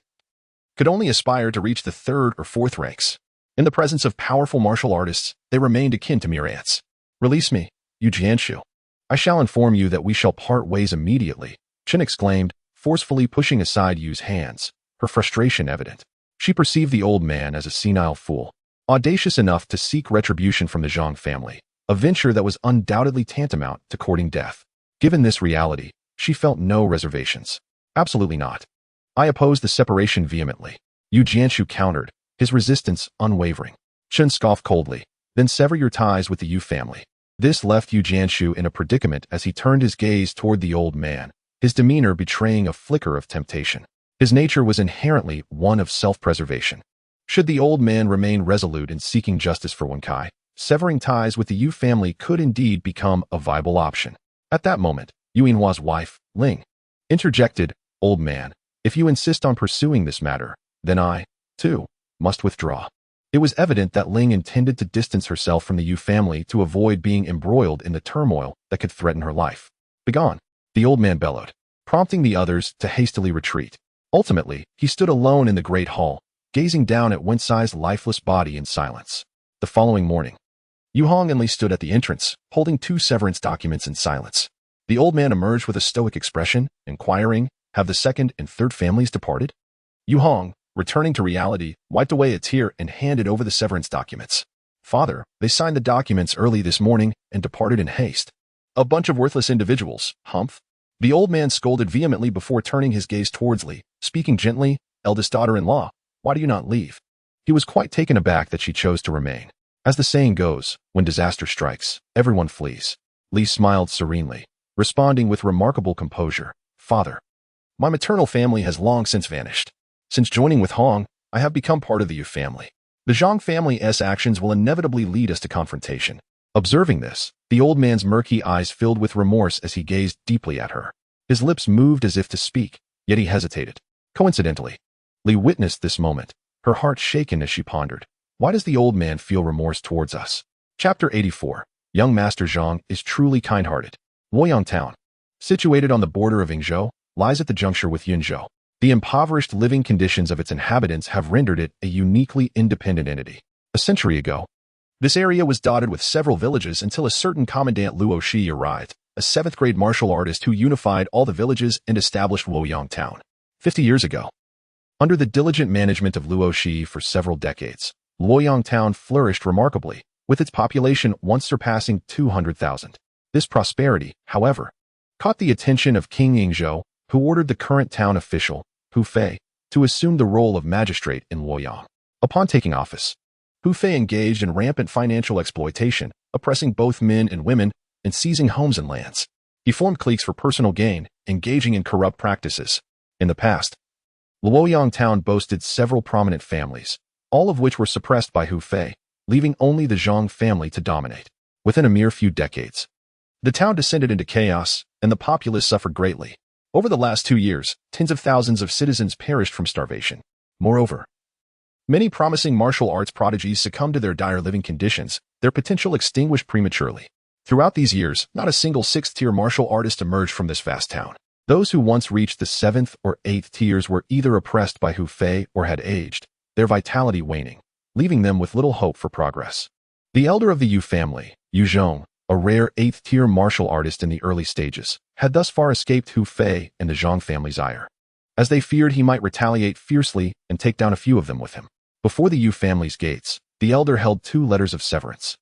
could only aspire to reach the 3rd or 4th ranks. In the presence of powerful martial artists, they remained akin to mere ants. Release me, Yu Jianshu. I shall inform you that we shall part ways immediately, Chen exclaimed, forcefully pushing aside Yu's hands, her frustration evident. She perceived the old man as a senile fool, audacious enough to seek retribution from the Zhang family, a venture that was undoubtedly tantamount to courting death. Given this reality, she felt no reservations. Absolutely not. I oppose the separation vehemently, Yu Jianshu countered, his resistance unwavering. Chen scoffed coldly, then sever your ties with the Yu family. This left Yu Jianshu in a predicament as he turned his gaze toward the old man, his demeanor betraying a flicker of temptation. His nature was inherently one of self-preservation. Should the old man remain resolute in seeking justice for Kai, severing ties with the Yu family could indeed become a viable option. At that moment, Yu Yinhua's wife, Ling, interjected, Old man, if you insist on pursuing this matter, then I, too, must withdraw. It was evident that Ling intended to distance herself from the Yu family to avoid being embroiled in the turmoil that could threaten her life. Begone, the old man bellowed, prompting the others to hastily retreat. Ultimately, he stood alone in the great hall, gazing down at Wen-Sai's lifeless body in silence. The following morning, Yu Hong and Li stood at the entrance, holding 2 severance documents in silence. The old man emerged with a stoic expression, inquiring, have the 2nd and 3rd families departed? Yu Hong, returning to reality, wiped away a tear and handed over the severance documents. Father, they signed the documents early this morning and departed in haste. A bunch of worthless individuals, humph. The old man scolded vehemently before turning his gaze towards Li, speaking gently, eldest daughter-in-law, why do you not leave? He was quite taken aback that she chose to remain. As the saying goes, when disaster strikes, everyone flees. Li smiled serenely, responding with remarkable composure, Father, my maternal family has long since vanished. Since joining with Hong, I have become part of the Yu family. The Zhang family's actions will inevitably lead us to confrontation. Observing this, the old man's murky eyes filled with remorse as he gazed deeply at her. His lips moved as if to speak, yet he hesitated. Coincidentally, Li witnessed this moment, her heart shaken as she pondered. Why does the old man feel remorse towards us? Chapter 84. Young Master Zhang is truly kind-hearted. Luoyang Town, situated on the border of Yingzhou, lies at the juncture with Yunzhou. The impoverished living conditions of its inhabitants have rendered it a uniquely independent entity. A century ago, this area was dotted with several villages until a certain Commandant Luo Shi arrived, a 7th-grade martial artist who unified all the villages and established Luoyang Town. 50 years ago, under the diligent management of Luo Shi for several decades, Luoyang Town flourished remarkably, with its population once surpassing 200,000. This prosperity, however, caught the attention of King Yingzhou, who ordered the current town official, Hu Fei, to assume the role of magistrate in Luoyang. Upon taking office, Hu Fei engaged in rampant financial exploitation, oppressing both men and women, and seizing homes and lands. He formed cliques for personal gain, engaging in corrupt practices. In the past, Luoyang Town boasted several prominent families, all of which were suppressed by Hu Fei, leaving only the Zhang family to dominate. Within a mere few decades, the town descended into chaos, and the populace suffered greatly. Over the last 2 years, tens of thousands of citizens perished from starvation. Moreover, many promising martial arts prodigies succumbed to their dire living conditions, their potential extinguished prematurely. Throughout these years, not a single 6th-tier martial artist emerged from this vast town. Those who once reached the 7th or 8th tiers were either oppressed by Hu Fei or had aged, their vitality waning, leaving them with little hope for progress. The elder of the Yu family, Yu Zhong, a rare 8th-tier martial artist in the early stages, had thus far escaped Hu Fei and the Zhang family's ire, as they feared he might retaliate fiercely and take down a few of them with him. Before the Yu family's gates, the elder held 2 letters of severance,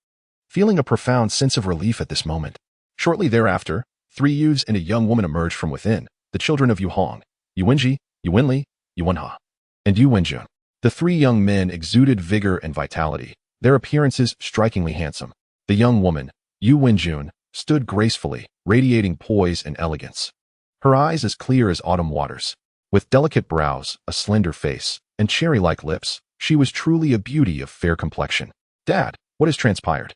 feeling a profound sense of relief at this moment. Shortly thereafter, 3 youths and a young woman emerged from within, the children of Yu Hong, Yu Wenji, Yu Wenli, Yu Wenha, and Yu Wenjun. The 3 young men exuded vigor and vitality, their appearances strikingly handsome. The young woman, Yu Wenjun stood gracefully, radiating poise and elegance. Her eyes as clear as autumn waters. With delicate brows, a slender face, and cherry-like lips, she was truly a beauty of fair complexion. "Dad, what has transpired?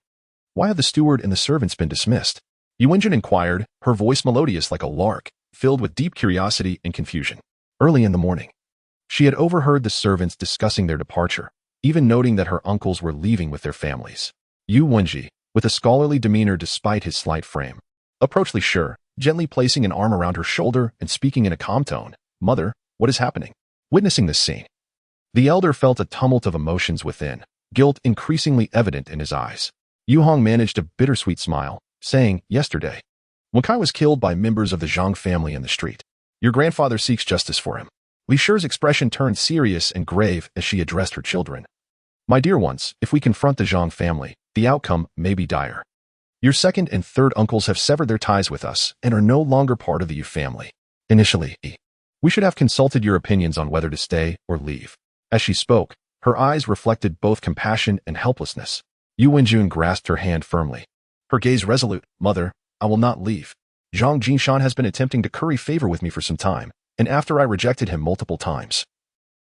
Why have the steward and the servants been dismissed?" Yu Wenjun inquired, her voice melodious like a lark, filled with deep curiosity and confusion. Early in the morning, she had overheard the servants discussing their departure, even noting that her uncles were leaving with their families. Yu Wenji, with a scholarly demeanor despite his slight frame, approached Li Shi, gently placing an arm around her shoulder and speaking in a calm tone. "Mother, what is happening?" Witnessing this scene, the elder felt a tumult of emotions within, guilt increasingly evident in his eyes. Yu Hong managed a bittersweet smile, saying, "Yesterday, when Kai was killed by members of the Zhang family in the street, your grandfather seeks justice for him." Li Shi's expression turned serious and grave as she addressed her children. "My dear ones, if we confront the Zhang family, the outcome may be dire. Your second and third uncles have severed their ties with us and are no longer part of the Yu family. Initially, we should have consulted your opinions on whether to stay or leave." As she spoke, her eyes reflected both compassion and helplessness. Yu Wenjun grasped her hand firmly, her gaze resolute. "Mother, I will not leave. Zhang Jinshan has been attempting to curry favor with me for some time, and after I rejected him multiple times,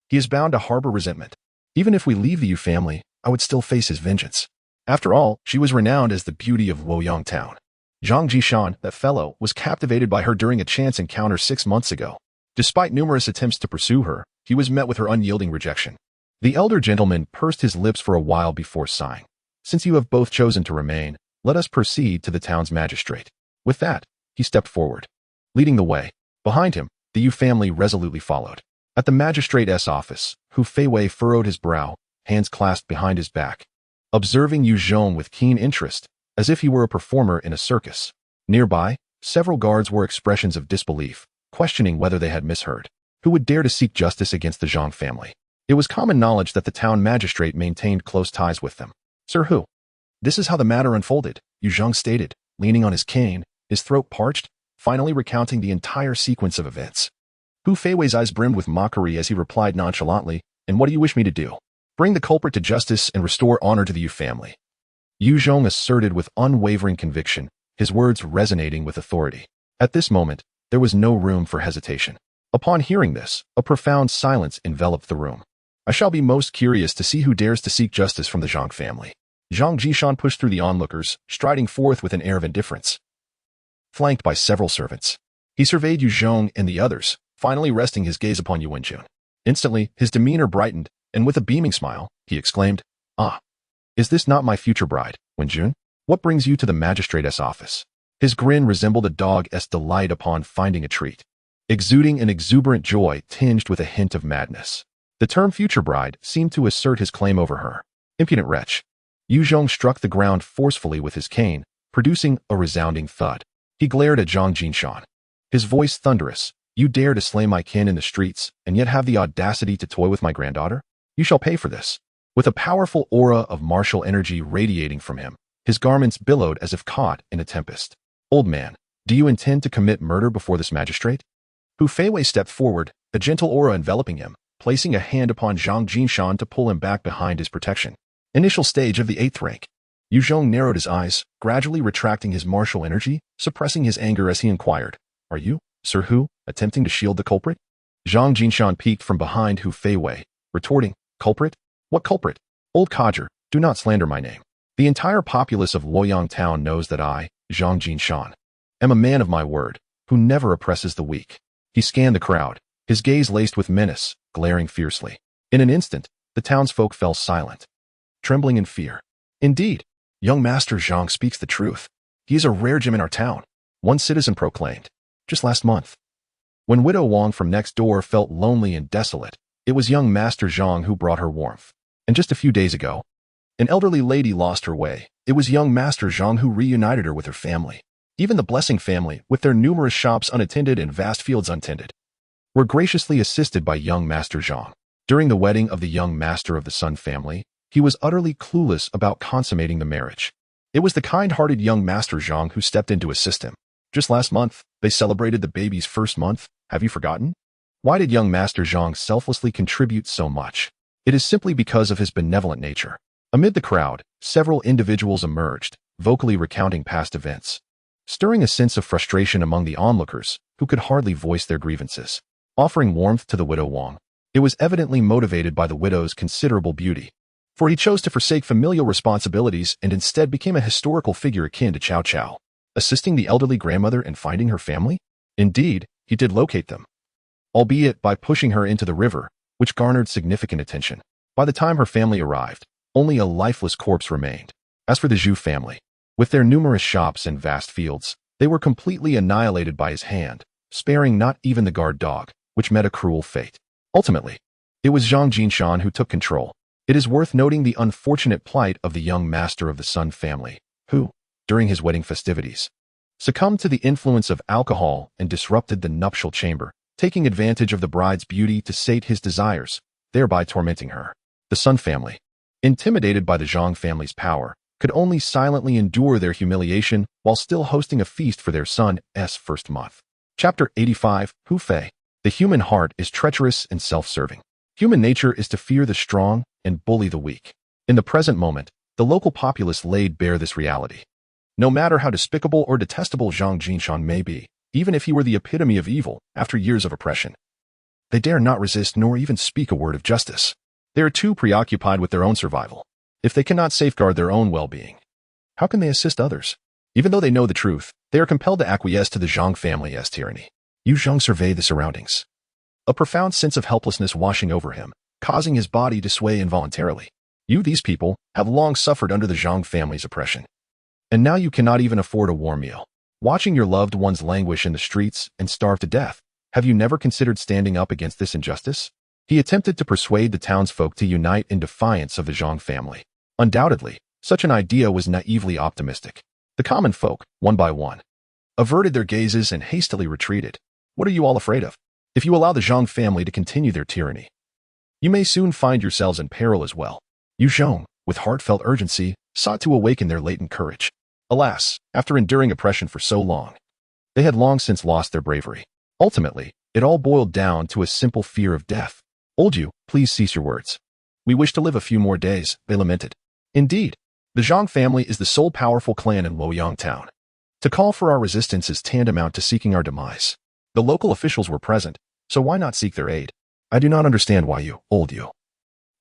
he is bound to harbor resentment. Even if we leave the Yu family, I would still face his vengeance. After all, she was renowned as the beauty of Luoyang town. Zhang Jishan, that fellow, was captivated by her during a chance encounter 6 months ago. Despite numerous attempts to pursue her, he was met with her unyielding rejection." The elder gentleman pursed his lips for a while before sighing. "Since you have both chosen to remain, let us proceed to the town's magistrate." With that, he stepped forward, leading the way. Behind him, the Yu family resolutely followed. At the magistrate's office, Hu Feiwei furrowed his brow, hands clasped behind his back, observing Yu Zhong with keen interest, as if he were a performer in a circus. Nearby, several guards wore expressions of disbelief, questioning whether they had misheard. Who would dare to seek justice against the Zhang family? It was common knowledge that the town magistrate maintained close ties with them. "Sir Hu, this is how the matter unfolded," Yu Zhong stated, leaning on his cane, his throat parched, finally recounting the entire sequence of events. Hu Feiwei's eyes brimmed with mockery as he replied nonchalantly, "And what do you wish me to do? Bring the culprit to justice and restore honor to the Yu family." Yu Zhong asserted with unwavering conviction, his words resonating with authority. At this moment, there was no room for hesitation. Upon hearing this, a profound silence enveloped the room. "I shall be most curious to see who dares to seek justice from the Zhang family." Zhang Jishan pushed through the onlookers, striding forth with an air of indifference. Flanked by several servants, he surveyed Yu Zhong and the others, finally resting his gaze upon Yu Wenjun. Instantly, his demeanor brightened, and with a beaming smile, he exclaimed, "Ah, is this not my future bride, Wenjun? What brings you to the magistrate's office?" His grin resembled a dog's delight upon finding a treat, exuding an exuberant joy tinged with a hint of madness. The term future bride seemed to assert his claim over her. Impudent wretch. Yu Zhong struck the ground forcefully with his cane, producing a resounding thud. He glared at Zhang Jinshan, his voice thunderous. "You dare to slay my kin in the streets, and yet have the audacity to toy with my granddaughter? You shall pay for this." With a powerful aura of martial energy radiating from him, his garments billowed as if caught in a tempest. "Old man, do you intend to commit murder before this magistrate?" Hu Feiwei stepped forward, a gentle aura enveloping him, placing a hand upon Zhang Jinshan to pull him back behind his protection. Initial stage of the 8th rank. Yu Zhong narrowed his eyes, gradually retracting his martial energy, suppressing his anger as he inquired, "Are you, Sir Hu, attempting to shield the culprit?" Zhang Jinshan peeked from behind Hu Feiwei, retorting, "Culprit? What culprit? Old codger, do not slander my name. The entire populace of Luoyang town knows that I, Zhang Jinshan, am a man of my word, who never oppresses the weak." He scanned the crowd, his gaze laced with menace, glaring fiercely. In an instant, the townsfolk fell silent, trembling in fear. "Indeed, young Master Zhang speaks the truth. He is a rare gem in our town," one citizen proclaimed. Just last month, when Widow Wang from next door felt lonely and desolate, it was young Master Zhang who brought her warmth. And just a few days ago, an elderly lady lost her way. It was young Master Zhang who reunited her with her family. Even the Blessing family, with their numerous shops unattended and vast fields untended, were graciously assisted by young Master Zhang. During the wedding of the young Master of the Sun family, he was utterly clueless about consummating the marriage. It was the kind-hearted young Master Zhang who stepped in to assist him. Just last month, they celebrated the baby's first month. Have you forgotten? Why did young Master Zhang selflessly contribute so much? It is simply because of his benevolent nature. Amid the crowd, several individuals emerged, vocally recounting past events, stirring a sense of frustration among the onlookers, who could hardly voice their grievances. Offering warmth to the widow Wang, it was evidently motivated by the widow's considerable beauty, for he chose to forsake familial responsibilities and instead became a historical figure akin to Cao Cao, assisting the elderly grandmother in finding her family. Indeed, he did locate them, albeit by pushing her into the river, which garnered significant attention. By the time her family arrived, only a lifeless corpse remained. As for the Zhu family, with their numerous shops and vast fields, they were completely annihilated by his hand, sparing not even the guard dog, which met a cruel fate. Ultimately, it was Zhang Jinshan who took control. It is worth noting the unfortunate plight of the young master of the Sun family, who, during his wedding festivities, succumbed to the influence of alcohol and disrupted the nuptial chamber, taking advantage of the bride's beauty to sate his desires, thereby tormenting her. The Sun family, intimidated by the Zhang family's power, could only silently endure their humiliation while still hosting a feast for their son's first month. Chapter 85, Hu Fei. The human heart is treacherous and self-serving. Human nature is to fear the strong and bully the weak. In the present moment, the local populace laid bare this reality. No matter how despicable or detestable Zhang Jinshan may be, even if he were the epitome of evil after years of oppression, they dare not resist nor even speak a word of justice. They are too preoccupied with their own survival. If they cannot safeguard their own well-being, how can they assist others? Even though they know the truth, they are compelled to acquiesce to the Zhang family's tyranny. Yu Zhang surveyed the surroundings, a profound sense of helplessness washing over him, causing his body to sway involuntarily. These people, have long suffered under the Zhang family's oppression. And now you cannot even afford a warm meal. Watching your loved ones languish in the streets and starve to death, have you never considered standing up against this injustice? He attempted to persuade the townsfolk to unite in defiance of the Zhang family. Undoubtedly, such an idea was naively optimistic. The common folk, one by one, averted their gazes and hastily retreated. What are you all afraid of? If you allow the Zhang family to continue their tyranny, you may soon find yourselves in peril as well. Yu Zhong, with heartfelt urgency, sought to awaken their latent courage. Alas, after enduring oppression for so long, they had long since lost their bravery. Ultimately, it all boiled down to a simple fear of death. Old Yu, please cease your words. We wish to live a few more days, they lamented. Indeed, the Zhang family is the sole powerful clan in Luoyang town. To call for our resistance is tantamount to seeking our demise. The local officials were present, so why not seek their aid? I do not understand why you, old Yu,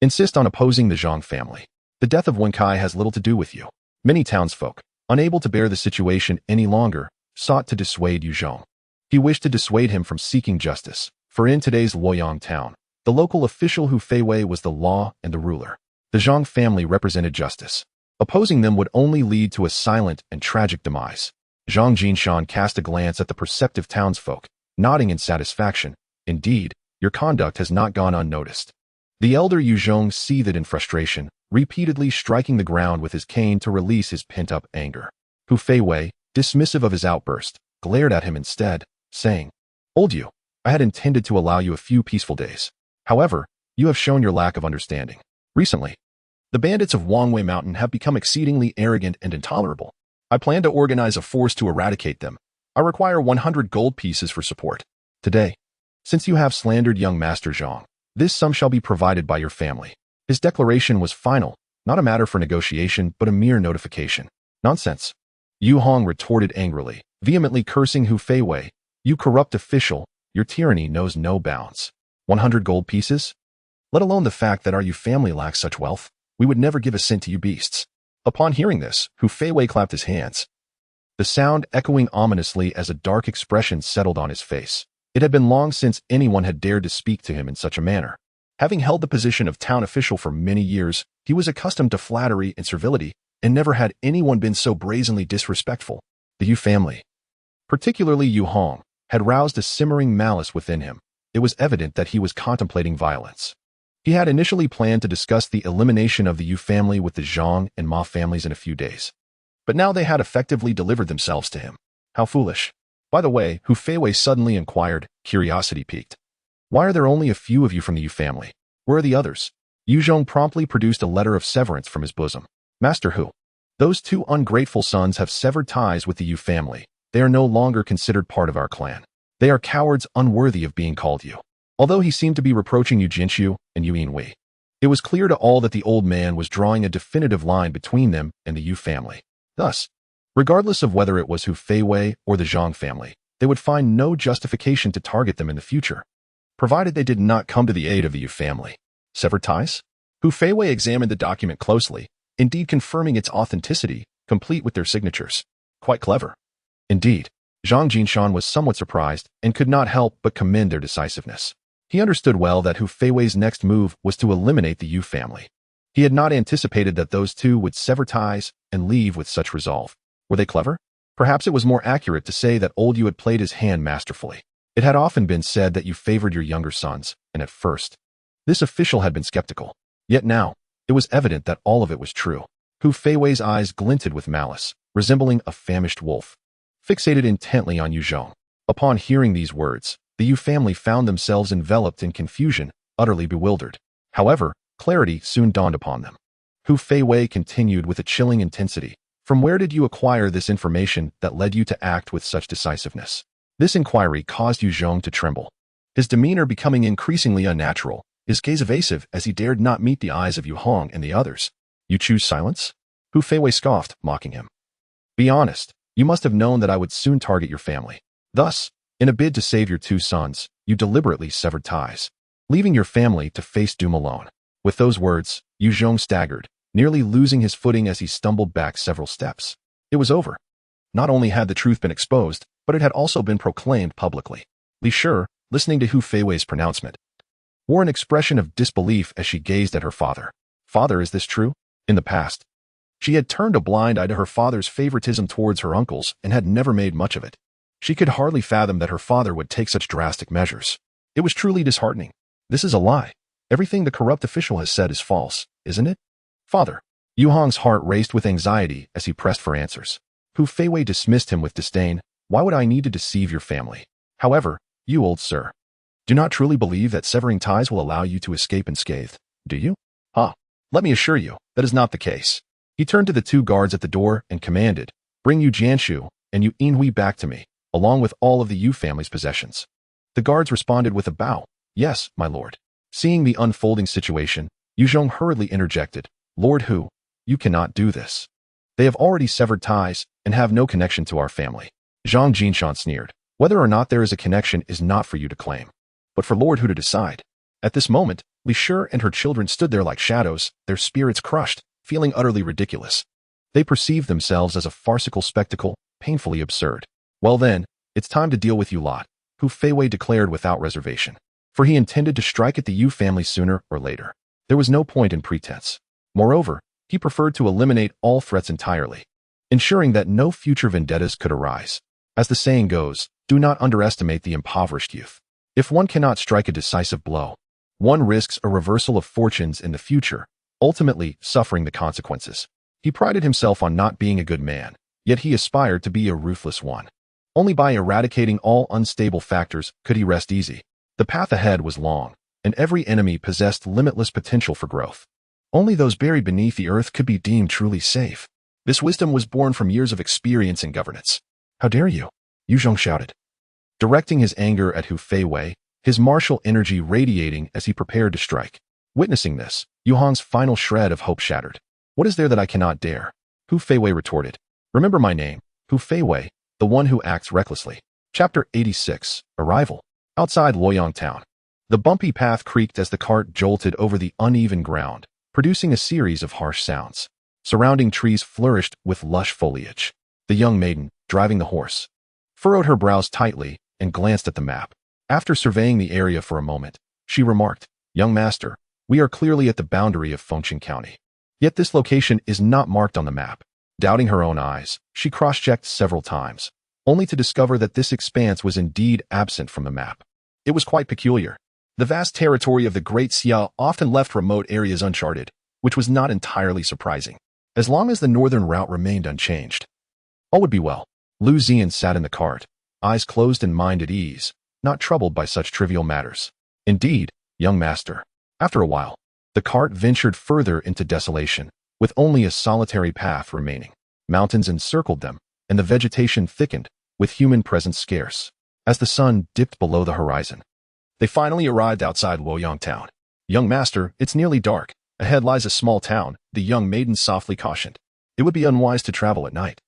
insist on opposing the Zhang family. The death of Wen Kai has little to do with you. Many townsfolk, unable to bear the situation any longer, sought to dissuade Yu Zhong. He wished to dissuade him from seeking justice, for in today's Luoyang town, the local official Hu Feiwei was the law and the ruler. The Zhang family represented justice. Opposing them would only lead to a silent and tragic demise. Zhang Jinshan cast a glance at the perceptive townsfolk, nodding in satisfaction. Indeed, your conduct has not gone unnoticed. The elder Yu Zhong seethed in frustration, repeatedly striking the ground with his cane to release his pent-up anger. Hu Feiwei, dismissive of his outburst, glared at him instead, saying, Old Yu, I had intended to allow you a few peaceful days. However, you have shown your lack of understanding. Recently, the bandits of Wangwei Mountain have become exceedingly arrogant and intolerable. I plan to organize a force to eradicate them. I require 100 gold pieces for support. Today, since you have slandered young Master Zhang, this sum shall be provided by your family. His declaration was final, not a matter for negotiation, but a mere notification. Nonsense. Yu Hong retorted angrily, vehemently cursing Hu Feiwei. You corrupt official, your tyranny knows no bounds. 100 gold pieces? Let alone the fact that our Yu family lacks such wealth, we would never give a cent to you beasts. Upon hearing this, Hu Feiwei clapped his hands, the sound echoing ominously as a dark expression settled on his face. It had been long since anyone had dared to speak to him in such a manner. Having held the position of town official for many years, he was accustomed to flattery and servility, and never had anyone been so brazenly disrespectful. The Yu family, particularly Yu Hong, had roused a simmering malice within him. It was evident that he was contemplating violence. He had initially planned to discuss the elimination of the Yu family with the Zhang and Ma families in a few days. But now they had effectively delivered themselves to him. How foolish. By the way, Hu Feiwei suddenly inquired, curiosity piqued. Why are there only a few of you from the Yu family? Where are the others? Yu Zhong promptly produced a letter of severance from his bosom. Master Hu, those two ungrateful sons have severed ties with the Yu family. They are no longer considered part of our clan. They are cowards unworthy of being called Yu. Although he seemed to be reproaching Yu Jinxiu and Yu Yinwei, it was clear to all that the old man was drawing a definitive line between them and the Yu family. Thus, regardless of whether it was Hu Feiwei or the Zhang family, they would find no justification to target them in the future, provided they did not come to the aid of the Yu family. Severed ties? Hu Feiwei examined the document closely, indeed confirming its authenticity, complete with their signatures. Quite clever. Indeed, Zhang Jinshan was somewhat surprised and could not help but commend their decisiveness. He understood well that Hu Feiwei's next move was to eliminate the Yu family. He had not anticipated that those two would sever ties and leave with such resolve. Were they clever? Perhaps it was more accurate to say that old Yu had played his hand masterfully. It had often been said that you favored your younger sons, and at first, this official had been skeptical. Yet now, it was evident that all of it was true. Hu Feiwei's eyes glinted with malice, resembling a famished wolf, fixated intently on Yu Zhong. Upon hearing these words, the Yu family found themselves enveloped in confusion, utterly bewildered. However, clarity soon dawned upon them. Hu Feiwei continued with a chilling intensity. From where did you acquire this information that led you to act with such decisiveness? This inquiry caused Yu Zhong to tremble. His demeanor becoming increasingly unnatural, his gaze evasive as he dared not meet the eyes of Yu Hong and the others. You choose silence? Hu Feiwei scoffed, mocking him. Be honest, you must have known that I would soon target your family. Thus, in a bid to save your two sons, you deliberately severed ties, leaving your family to face doom alone. With those words, Yu Zhong staggered, nearly losing his footing as he stumbled back several steps. It was over. Not only had the truth been exposed, but it had also been proclaimed publicly. Li Shi, listening to Hu Feiwei's pronouncement, wore an expression of disbelief as she gazed at her father. Father, is this true? In the past, she had turned a blind eye to her father's favoritism towards her uncles and had never made much of it. She could hardly fathom that her father would take such drastic measures. It was truly disheartening. This is a lie. Everything the corrupt official has said is false, isn't it? Father. Yu Hong's heart raced with anxiety as he pressed for answers. Hu Feiwei dismissed him with disdain. Why would I need to deceive your family? However, you old sir, do not truly believe that severing ties will allow you to escape unscathed, do you? Let me assure you, that is not the case. He turned to the two guards at the door and commanded, bring Yu Jianshu and Yu Yinhui back to me, along with all of the Yu family's possessions. The guards responded with a bow. Yes, my lord. Seeing the unfolding situation, Yu Zhong hurriedly interjected, Lord Hu, you cannot do this. They have already severed ties and have no connection to our family. Zhang Jinshan sneered. Whether or not there is a connection is not for you to claim, but for Lord Hu to decide. At this moment, Li Shi and her children stood there like shadows, their spirits crushed, feeling utterly ridiculous. They perceived themselves as a farcical spectacle, painfully absurd. Well then, it's time to deal with you lot, Hu Feiwei declared without reservation. For he intended to strike at the Yu family sooner or later. There was no point in pretense. Moreover, he preferred to eliminate all threats entirely, ensuring that no future vendettas could arise. As the saying goes, do not underestimate the impoverished youth. If one cannot strike a decisive blow, one risks a reversal of fortunes in the future, ultimately suffering the consequences. He prided himself on not being a good man, yet he aspired to be a ruthless one. Only by eradicating all unstable factors could he rest easy. The path ahead was long, and every enemy possessed limitless potential for growth. Only those buried beneath the earth could be deemed truly safe. This wisdom was born from years of experience in governance. How dare you? Yu Zhong shouted, directing his anger at Hu Feiwei, his martial energy radiating as he prepared to strike. Witnessing this, Yu Hong's final shred of hope shattered. What is there that I cannot dare? Hu Feiwei retorted. Remember my name, Hu Feiwei, the one who acts recklessly. Chapter 86, Arrival. Outside Luoyang town, the bumpy path creaked as the cart jolted over the uneven ground, producing a series of harsh sounds. Surrounding trees flourished with lush foliage. The young maiden, driving the horse, furrowed her brows tightly and glanced at the map. After surveying the area for a moment, she remarked, Young master, we are clearly at the boundary of Fengqing County. Yet this location is not marked on the map. Doubting her own eyes, she cross-checked several times, only to discover that this expanse was indeed absent from the map. It was quite peculiar. The vast territory of the Great Xia often left remote areas uncharted, which was not entirely surprising, as long as the northern route remained unchanged. All would be well. Liu Ziyan sat in the cart, eyes closed and mind at ease, not troubled by such trivial matters. Indeed, young master. After a while, the cart ventured further into desolation, with only a solitary path remaining. Mountains encircled them, and the vegetation thickened, with human presence scarce. As the sun dipped below the horizon, they finally arrived outside Luoyang town. Young master, it's nearly dark. Ahead lies a small town, the young maiden softly cautioned. It would be unwise to travel at night.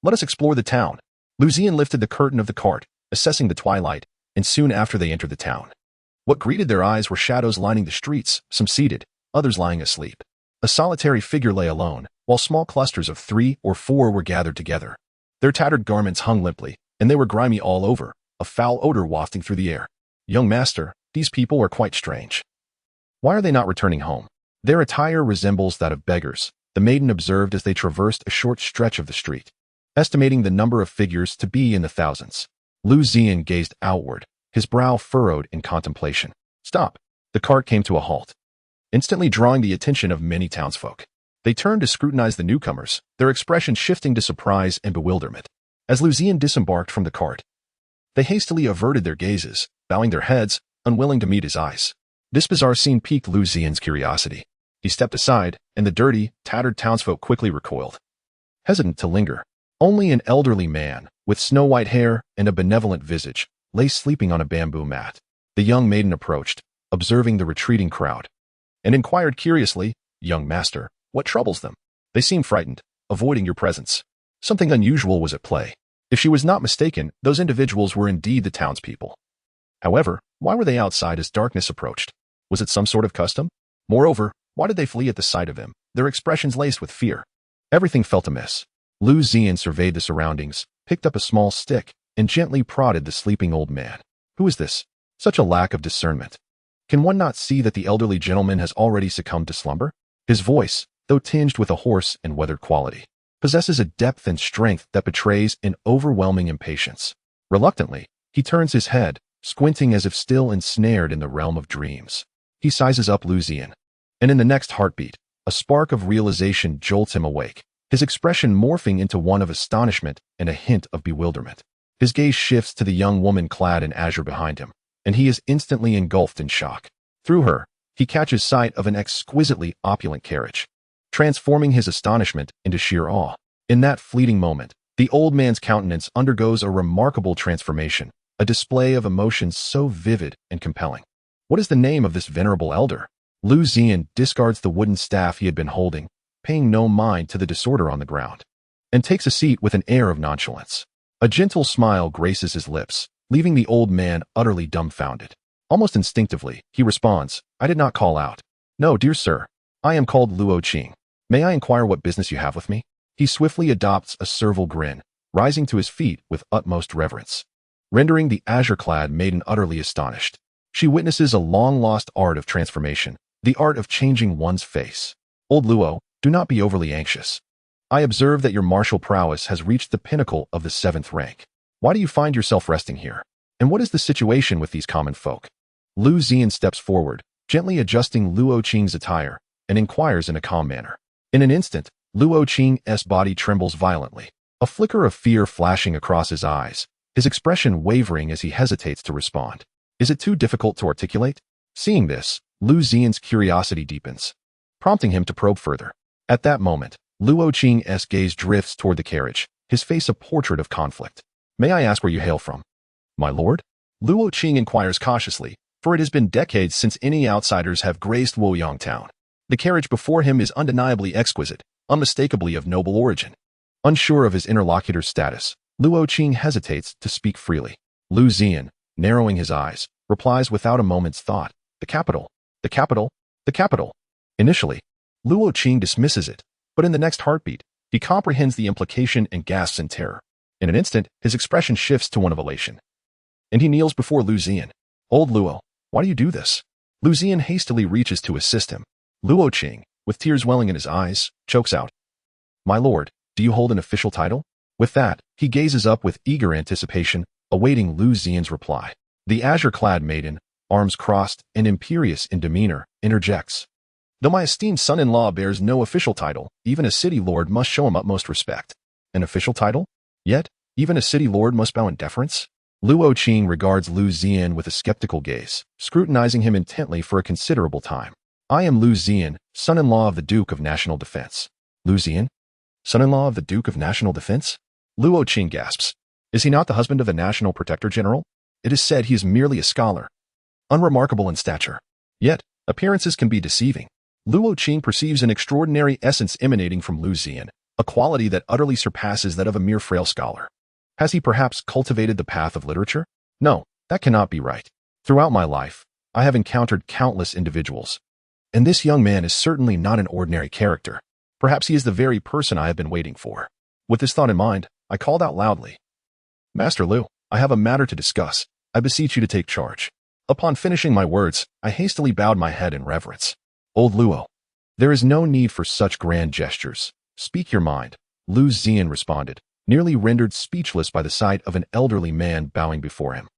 Let us explore the town. Liu Ziyan lifted the curtain of the cart, assessing the twilight, and soon after they entered the town. What greeted their eyes were shadows lining the streets, some seated, others lying asleep. A solitary figure lay alone, while small clusters of 3 or 4 were gathered together. Their tattered garments hung limply, and they were grimy all over, a foul odor wafting through the air. Young master, these people are quite strange. Why are they not returning home? Their attire resembles that of beggars, the maiden observed as they traversed a short stretch of the street, estimating the number of figures to be in the thousands. Liu Ziyan gazed outward, his brow furrowed in contemplation. Stop! The cart came to a halt, instantly drawing the attention of many townsfolk. They turned to scrutinize the newcomers, their expression shifting to surprise and bewilderment. As Liu Ziyan disembarked from the cart, they hastily averted their gazes, bowing their heads, unwilling to meet his eyes. This bizarre scene piqued Liu Ziyan's curiosity. He stepped aside, and the dirty, tattered townsfolk quickly recoiled, hesitant to linger. Only an elderly man, with snow-white hair and a benevolent visage, lay sleeping on a bamboo mat. The young maiden approached, observing the retreating crowd, and inquired curiously, "Young master, what troubles them? They seem frightened, avoiding your presence." Something unusual was at play. If she was not mistaken, those individuals were indeed the townspeople. However, why were they outside as darkness approached? Was it some sort of custom? Moreover, why did they flee at the sight of him, their expressions laced with fear? Everything felt amiss. Liu Ziyan surveyed the surroundings, picked up a small stick, and gently prodded the sleeping old man. Who is this? Such a lack of discernment. Can one not see that the elderly gentleman has already succumbed to slumber? His voice, though tinged with a hoarse and weathered quality, possesses a depth and strength that betrays an overwhelming impatience. Reluctantly, he turns his head, squinting as if still ensnared in the realm of dreams. He sizes up Liu Ziyan, and in the next heartbeat, a spark of realization jolts him awake, his expression morphing into one of astonishment and a hint of bewilderment. His gaze shifts to the young woman clad in azure behind him, and he is instantly engulfed in shock. Through her, he catches sight of an exquisitely opulent carriage, transforming his astonishment into sheer awe. In that fleeting moment, the old man's countenance undergoes a remarkable transformation, a display of emotions so vivid and compelling. What is the name of this venerable elder? Liu Ziyan discards the wooden staff he had been holding, paying no mind to the disorder on the ground, and takes a seat with an air of nonchalance. A gentle smile graces his lips, leaving the old man utterly dumbfounded. Almost instinctively, he responds, "I did not call out. No, dear sir. I am called Luo Qing. May I inquire what business you have with me?" He swiftly adopts a servile grin, rising to his feet with utmost reverence, rendering the azure-clad maiden utterly astonished. She witnesses a long-lost art of transformation, the art of changing one's face. "Old Luo, do not be overly anxious. I observe that your martial prowess has reached the pinnacle of the 7th rank. Why do you find yourself resting here? And what is the situation with these common folk?" Liu Ziyan steps forward, gently adjusting Luo Qing's attire, and inquires in a calm manner. In an instant, Luo Qing's body trembles violently, a flicker of fear flashing across his eyes, his expression wavering as he hesitates to respond. Is it too difficult to articulate? Seeing this, Liu Ziyan's curiosity deepens, prompting him to probe further. At that moment, Luo Qing's gaze drifts toward the carriage, his face a portrait of conflict. "May I ask where you hail from?" "My lord?" Luo Qing inquires cautiously, for it has been decades since any outsiders have graced Luoyang town. The carriage before him is undeniably exquisite, unmistakably of noble origin. Unsure of his interlocutor's status, Luo Qing hesitates to speak freely. Liu Ziyan, narrowing his eyes, replies without a moment's thought, "The capital, the capital, the capital." Initially, Luo Qing dismisses it, but in the next heartbeat, he comprehends the implication and gasps in terror. In an instant, his expression shifts to one of elation, and he kneels before Liu Ziyan. "Old Luo, why do you do this?" Liu Ziyan hastily reaches to assist him. Luo Qing, with tears welling in his eyes, chokes out, "My lord, do you hold an official title?" With that, he gazes up with eager anticipation, awaiting Liu Ziyan's reply. The azure-clad maiden, arms crossed and imperious in demeanor, interjects, "Though my esteemed son-in-law bears no official title, even a city lord must show him utmost respect." "An official title? Yet, even a city lord must bow in deference?" Luo Qing regards Liu Ziyan with a skeptical gaze, scrutinizing him intently for a considerable time. "I am Liu Ziyan, son-in-law of the Duke of National Defense." "Liu Ziyan? Son-in-law of the Duke of National Defense?" Luo Qing gasps. "Is he not the husband of the National Protector General? It is said he is merely a scholar, unremarkable in stature. Yet, appearances can be deceiving." Luo Qing perceives an extraordinary essence emanating from Liu Ziyan, a quality that utterly surpasses that of a mere frail scholar. Has he perhaps cultivated the path of literature? No, that cannot be right. Throughout my life, I have encountered countless individuals, and this young man is certainly not an ordinary character. Perhaps he is the very person I have been waiting for. With this thought in mind, I called out loudly, "Master Liu, I have a matter to discuss. I beseech you to take charge." Upon finishing my words, I hastily bowed my head in reverence. "Old Luo, there is no need for such grand gestures. Speak your mind," Liu Ziyan responded, nearly rendered speechless by the sight of an elderly man bowing before him.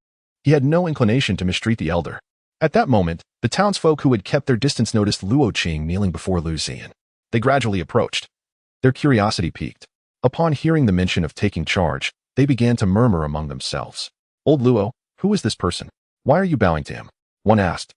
He had no inclination to mistreat the elder. At that moment, the townsfolk who had kept their distance noticed Luo Qing kneeling before Liu Ziyan. They gradually approached. Their curiosity piqued. Upon hearing the mention of taking charge, they began to murmur among themselves. "Old Luo, who is this person? Why are you bowing to him?" One asked.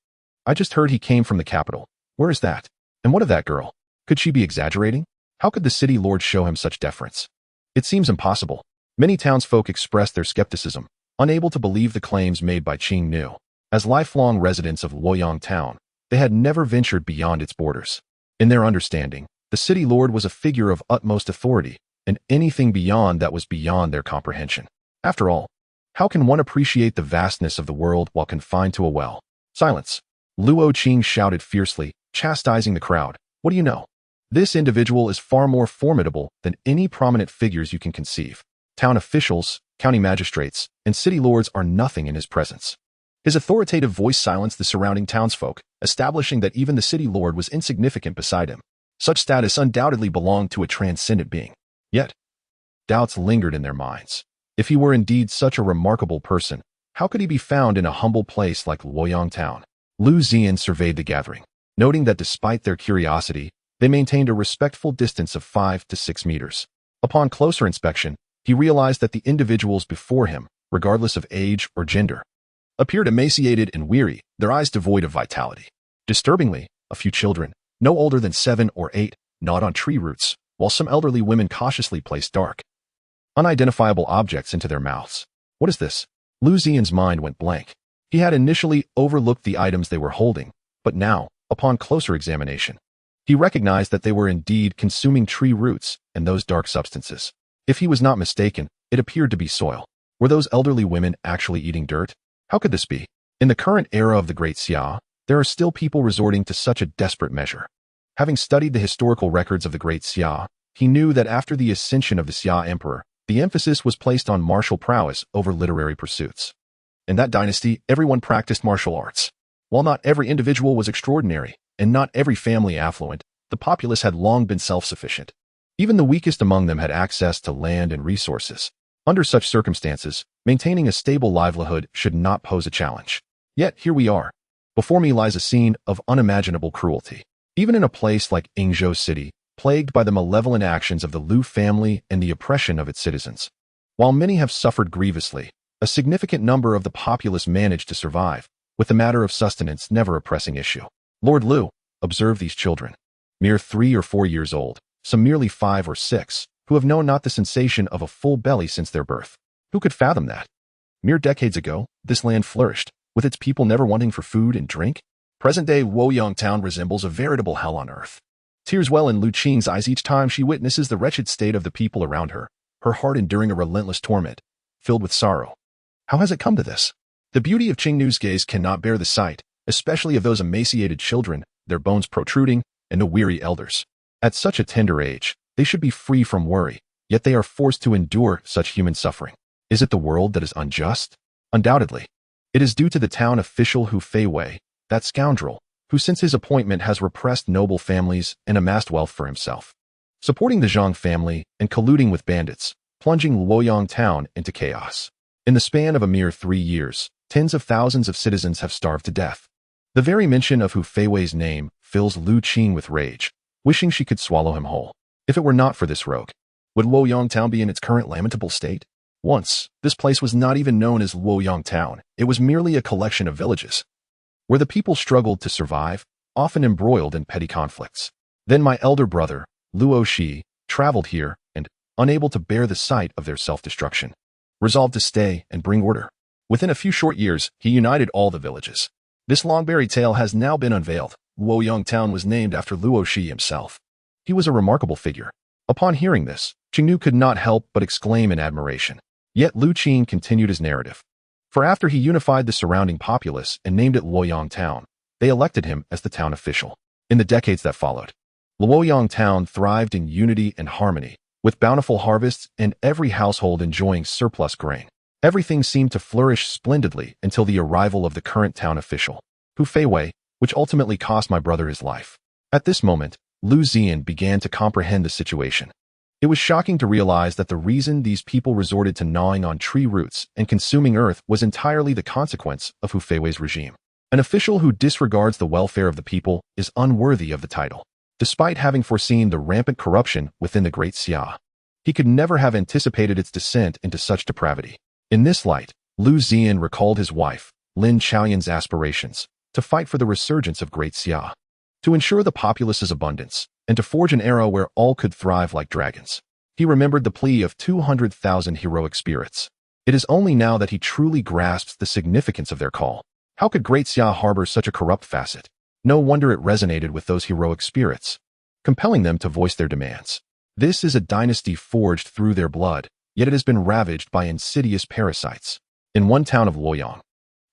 "I just heard he came from the capital. Where is that? And what of that girl? Could she be exaggerating? How could the city lord show him such deference? It seems impossible." Many townsfolk expressed their skepticism, unable to believe the claims made by Qing Nu. As lifelong residents of Luoyang town, they had never ventured beyond its borders. In their understanding, the city lord was a figure of utmost authority, and anything beyond that was beyond their comprehension. After all, how can one appreciate the vastness of the world while confined to a well? "Silence!" Luo Qing shouted fiercely, chastising the crowd. "What do you know? This individual is far more formidable than any prominent figures you can conceive. Town officials, county magistrates, and city lords are nothing in his presence." His authoritative voice silenced the surrounding townsfolk, establishing that even the city lord was insignificant beside him. Such status undoubtedly belonged to a transcendent being. Yet, doubts lingered in their minds. If he were indeed such a remarkable person, how could he be found in a humble place like Luoyang town? Liu Ziyan surveyed the gathering, noting that despite their curiosity, they maintained a respectful distance of 5 to 6 meters. Upon closer inspection, he realized that the individuals before him, regardless of age or gender, appeared emaciated and weary, their eyes devoid of vitality. Disturbingly, a few children, no older than 7 or 8, gnawed on tree roots, while some elderly women cautiously placed dark, unidentifiable objects into their mouths. What is this? Liu Ziyan's mind went blank. He had initially overlooked the items they were holding, but now, upon closer examination, he recognized that they were indeed consuming tree roots and those dark substances. If he was not mistaken, it appeared to be soil. Were those elderly women actually eating dirt? How could this be? In the current era of the Great Xia, there are still people resorting to such a desperate measure. Having studied the historical records of the Great Xia, he knew that after the ascension of the Xia emperor, the emphasis was placed on martial prowess over literary pursuits. In that dynasty, everyone practiced martial arts. While not every individual was extraordinary, and not every family affluent, the populace had long been self-sufficient. Even the weakest among them had access to land and resources. Under such circumstances, maintaining a stable livelihood should not pose a challenge. Yet here we are. Before me lies a scene of unimaginable cruelty. Even in a place like Yingzhou City, plagued by the malevolent actions of the Liu family and the oppression of its citizens. While many have suffered grievously, a significant number of the populace managed to survive, with the matter of sustenance never a pressing issue. Lord Liu observed these children, mere 3 or 4 years old, some merely 5 or 6, who have known not the sensation of a full belly since their birth. Who could fathom that? Mere decades ago, this land flourished, with its people never wanting for food and drink. Present-day Luoyang town resembles a veritable hell on earth. Tears well in Liu Qing's eyes each time she witnesses the wretched state of the people around her, her heart enduring a relentless torment, filled with sorrow. How has it come to this? The beauty of Qing Nu's gaze cannot bear the sight, especially of those emaciated children, their bones protruding, and the weary elders. At such a tender age, they should be free from worry, yet they are forced to endure such human suffering. Is it the world that is unjust? Undoubtedly. It is due to the town official Hu Feiwei, that scoundrel, who since his appointment has repressed noble families and amassed wealth for himself, supporting the Zhang family and colluding with bandits, plunging Luoyang town into chaos. In the span of a mere 3 years, tens of thousands of citizens have starved to death. The very mention of Hu Feiwei's name fills Liu Qing with rage, wishing she could swallow him whole. If it were not for this rogue, would Luoyang town be in its current lamentable state? Once, this place was not even known as Luoyang town. It was merely a collection of villages, where the people struggled to survive, often embroiled in petty conflicts. Then my elder brother, Luo Shi, traveled here and, unable to bear the sight of their self-destruction, resolved to stay and bring order. Within a few short years, he united all the villages. This long-buried tale has now been unveiled. Luoyang town was named after Luo Shi himself. He was a remarkable figure, Upon hearing this, Qingnu could not help but exclaim in admiration. Yet Lu Qing continued his narrative. For after he unified the surrounding populace and named it Luoyang Town, they elected him as the town official. In the decades that followed, Luoyang Town thrived in unity and harmony, with bountiful harvests and every household enjoying surplus grain. Everything seemed to flourish splendidly until the arrival of the current town official, Hu Feiwei, which ultimately cost my brother his life. At this moment, Liu Ziyan began to comprehend the situation. It was shocking to realize that the reason these people resorted to gnawing on tree roots and consuming earth was entirely the consequence of Hu Feiwei's regime. An official who disregards the welfare of the people is unworthy of the title. Despite having foreseen the rampant corruption within the Great Xia, he could never have anticipated its descent into such depravity. In this light, Liu Ziyan recalled his wife, Lin Chaoyan's aspirations to fight for the resurgence of Great Xia, to ensure the populace's abundance, and to forge an era where all could thrive like dragons. He remembered the plea of 200,000 heroic spirits. It is only now that he truly grasps the significance of their call. How could Great Xia harbor such a corrupt facet? No wonder it resonated with those heroic spirits, compelling them to voice their demands. This is a dynasty forged through their blood, yet it has been ravaged by insidious parasites. In one town of Luoyang,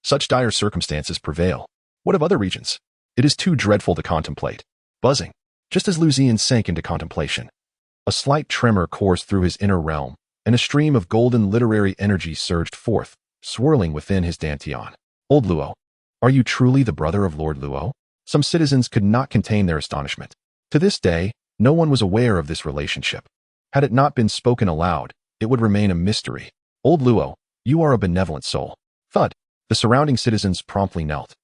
such dire circumstances prevail. What of other regions? It is too dreadful to contemplate. Buzzing. Just as Liu Ziyan sank into contemplation, a slight tremor coursed through his inner realm, and a stream of golden literary energy surged forth, swirling within his dantian. Old Luo, are you truly the brother of Lord Luo? Some citizens could not contain their astonishment. To this day, no one was aware of this relationship. Had it not been spoken aloud, it would remain a mystery. Old Luo, you are a benevolent soul. Thud. The surrounding citizens promptly knelt,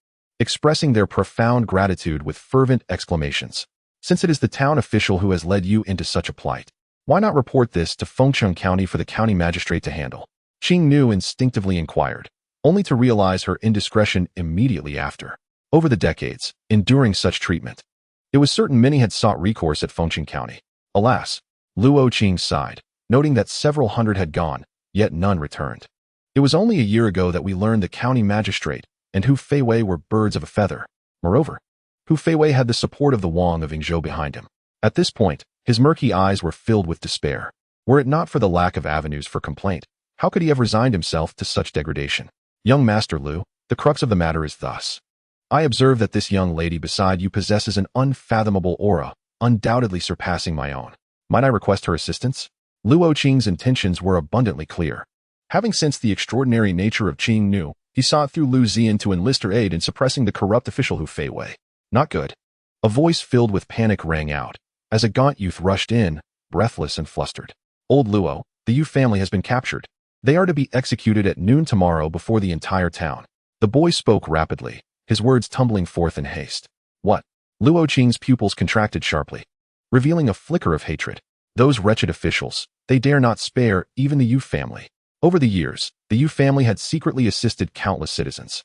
expressing their profound gratitude with fervent exclamations. Since it is the town official who has led you into such a plight, why not report this to Fengcheng County for the county magistrate to handle? Qingnu instinctively inquired, only to realize her indiscretion immediately after. Over the decades, enduring such treatment, it was certain many had sought recourse at Fengcheng County. Alas, Luo Qing sighed, noting that several hundred had gone, yet none returned. It was only a year ago that we learned the county magistrate and Hu Feiwei were birds of a feather. Moreover, Hu Feiwei had the support of the Wang of Yingzhou behind him. At this point, his murky eyes were filled with despair. Were it not for the lack of avenues for complaint, how could he have resigned himself to such degradation? Young Master Liu, the crux of the matter is thus. I observe that this young lady beside you possesses an unfathomable aura, undoubtedly surpassing my own. Might I request her assistance? Luo Qing's intentions were abundantly clear. Having sensed the extraordinary nature of Qingnu, he sought through Liu Ziyan to enlist her aid in suppressing the corrupt official Hu Feiwei. Not good. A voice filled with panic rang out, as a gaunt youth rushed in, breathless and flustered. Old Luo, the Yu family has been captured. They are to be executed at noon tomorrow before the entire town. The boy spoke rapidly, his words tumbling forth in haste. What? Luo Qing's pupils contracted sharply, revealing a flicker of hatred. Those wretched officials, they dare not spare even the Yu family. Over the years, the Yu family had secretly assisted countless citizens.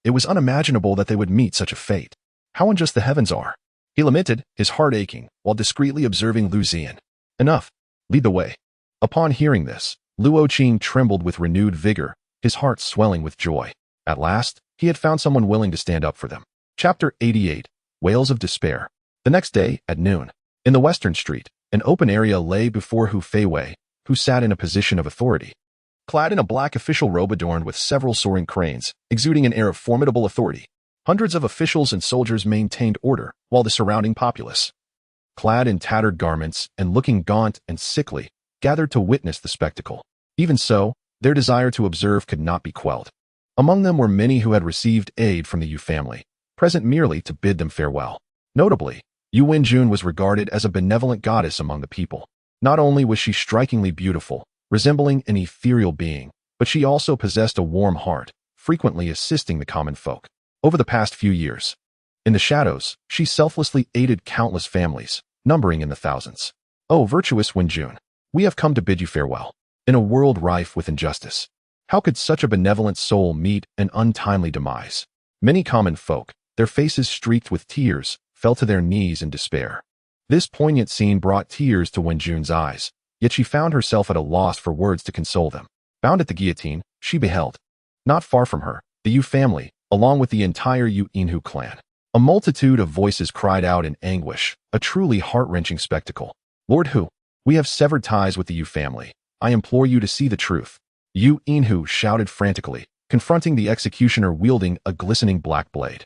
It was unimaginable that they would meet such a fate. How unjust the heavens are. He lamented, his heart aching, while discreetly observing Liu Ziyan. Enough. Lead the way. Upon hearing this, Luo Qing trembled with renewed vigor, his heart swelling with joy. At last, he had found someone willing to stand up for them. Chapter 88. Wails of Despair. The next day, at noon, in the western street, an open area lay before Hu Feiwei, who sat in a position of authority. Clad in a black official robe adorned with several soaring cranes, exuding an air of formidable authority, hundreds of officials and soldiers maintained order, while the surrounding populace, clad in tattered garments and looking gaunt and sickly, gathered to witness the spectacle. Even so, their desire to observe could not be quelled. Among them were many who had received aid from the Yu family, present merely to bid them farewell. Notably, Yu Wenjun was regarded as a benevolent goddess among the people. Not only was she strikingly beautiful, resembling an ethereal being, but she also possessed a warm heart, frequently assisting the common folk. Over the past few years, in the shadows, she selflessly aided countless families, numbering in the thousands. Oh, virtuous Wenjun, we have come to bid you farewell. In a world rife with injustice, how could such a benevolent soul meet an untimely demise? Many common folk, their faces streaked with tears, fell to their knees in despair. This poignant scene brought tears to Wenjun's eyes, yet she found herself at a loss for words to console them. Bound at the guillotine, she beheld, not far from her, the Yu family, along with the entire Yu Inhu clan. A multitude of voices cried out in anguish, a truly heart-wrenching spectacle. Lord Hu, We have severed ties with the Yu family. I implore you to see the truth." Yu Inhu shouted frantically, confronting the executioner wielding a glistening black blade.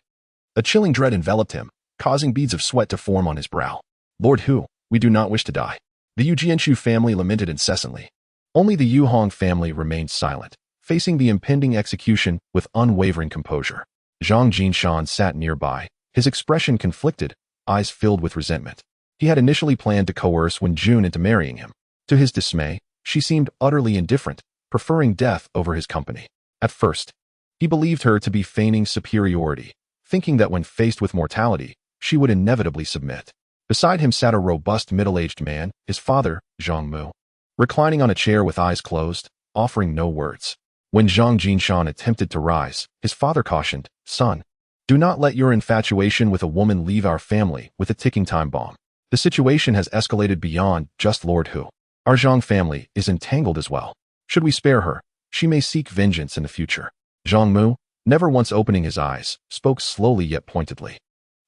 A chilling dread enveloped him, causing beads of sweat to form on his brow. "Lord Hu, we do not wish to die." The Yu Jianshu family lamented incessantly. Only the Yu Hong family remained silent, facing the impending execution with unwavering composure. Zhang Jinshan sat nearby, his expression conflicted, eyes filled with resentment. He had initially planned to coerce Wen Jun into marrying him. To his dismay, she seemed utterly indifferent, preferring death over his company. At first, he believed her to be feigning superiority, thinking that when faced with mortality, she would inevitably submit. Beside him sat a robust middle-aged man, his father, Zhang Mu, reclining on a chair with eyes closed, offering no words. When Zhang Jinshan attempted to rise, his father cautioned, "Son, do not let your infatuation with a woman leave our family with a ticking time bomb. The situation has escalated beyond just Lord Hu. Our Zhang family is entangled as well. Should we spare her, she may seek vengeance in the future." Zhang Mu, never once opening his eyes, spoke slowly yet pointedly.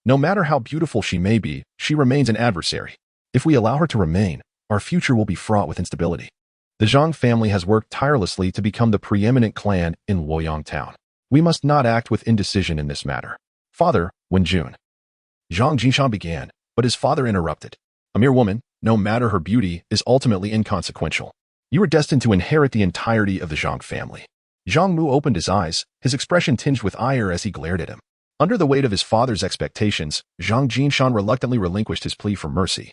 "No matter how beautiful she may be, she remains an adversary. If we allow her to remain, our future will be fraught with instability. The Zhang family has worked tirelessly to become the preeminent clan in Luoyang town. We must not act with indecision in this matter. Father, Wen Jun." Zhang Jinshan began, but his father interrupted. "A mere woman, no matter her beauty, is ultimately inconsequential. You are destined to inherit the entirety of the Zhang family." Zhang Mu opened his eyes, his expression tinged with ire as he glared at him. Under the weight of his father's expectations, Zhang Jinshan reluctantly relinquished his plea for mercy.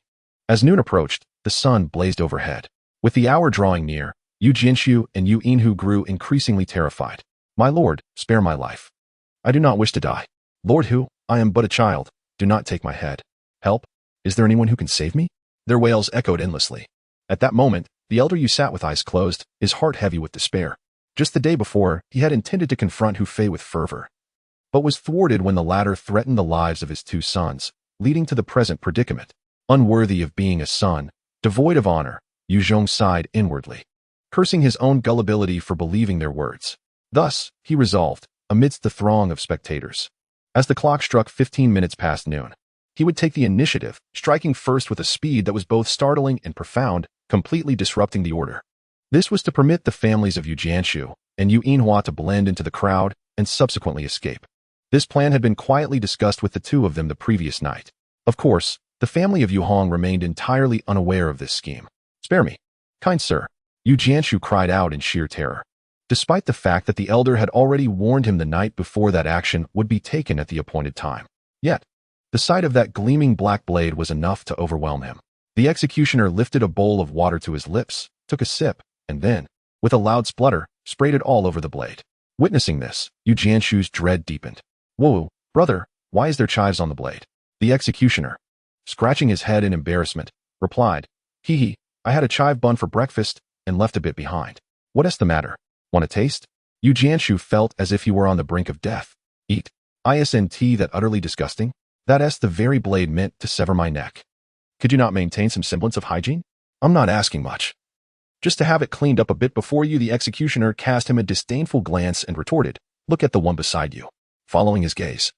As noon approached, the sun blazed overhead. With the hour drawing near, Yu Jinshu and Yu Inhu grew increasingly terrified. "My lord, spare my life. I do not wish to die. Lord Hu, I am but a child. Do not take my head. Help? Is there anyone who can save me?" Their wails echoed endlessly. At that moment, the elder Yu sat with eyes closed, his heart heavy with despair. Just the day before, he had intended to confront Hu Fei with fervor, but was thwarted when the latter threatened the lives of his two sons, leading to the present predicament. Unworthy of being a son, devoid of honor, Yu Zhong sighed inwardly, cursing his own gullibility for believing their words. Thus, he resolved, amidst the throng of spectators. As the clock struck 15 minutes past noon, he would take the initiative, striking first with a speed that was both startling and profound, completely disrupting the order. This was to permit the families of Yu Jianshu and Yu Inhua to blend into the crowd and subsequently escape. This plan had been quietly discussed with the two of them the previous night. Of course, the family of Yu Hong remained entirely unaware of this scheme. "Spare me, kind sir," Yu Jianshu cried out in sheer terror. Despite the fact that the elder had already warned him the night before that action would be taken at the appointed time. Yet, the sight of that gleaming black blade was enough to overwhelm him. The executioner lifted a bowl of water to his lips, took a sip, and then, with a loud splutter, sprayed it all over the blade. Witnessing this, Yu Jianshu's dread deepened. "Whoa, brother, why is there chives on the blade?" The executioner, scratching his head in embarrassment, replied, Hee, I had a chive bun for breakfast and left a bit behind. What's the matter? Want a taste?" Yu Jianshu felt as if he were on the brink of death. "Eat. Isn't that utterly disgusting? That's the very blade meant to sever my neck. Could you not maintain some semblance of hygiene? I'm not asking much. Just to have it cleaned up a bit before you." The executioner cast him a disdainful glance and retorted, "Look at the one beside you." Following his gaze,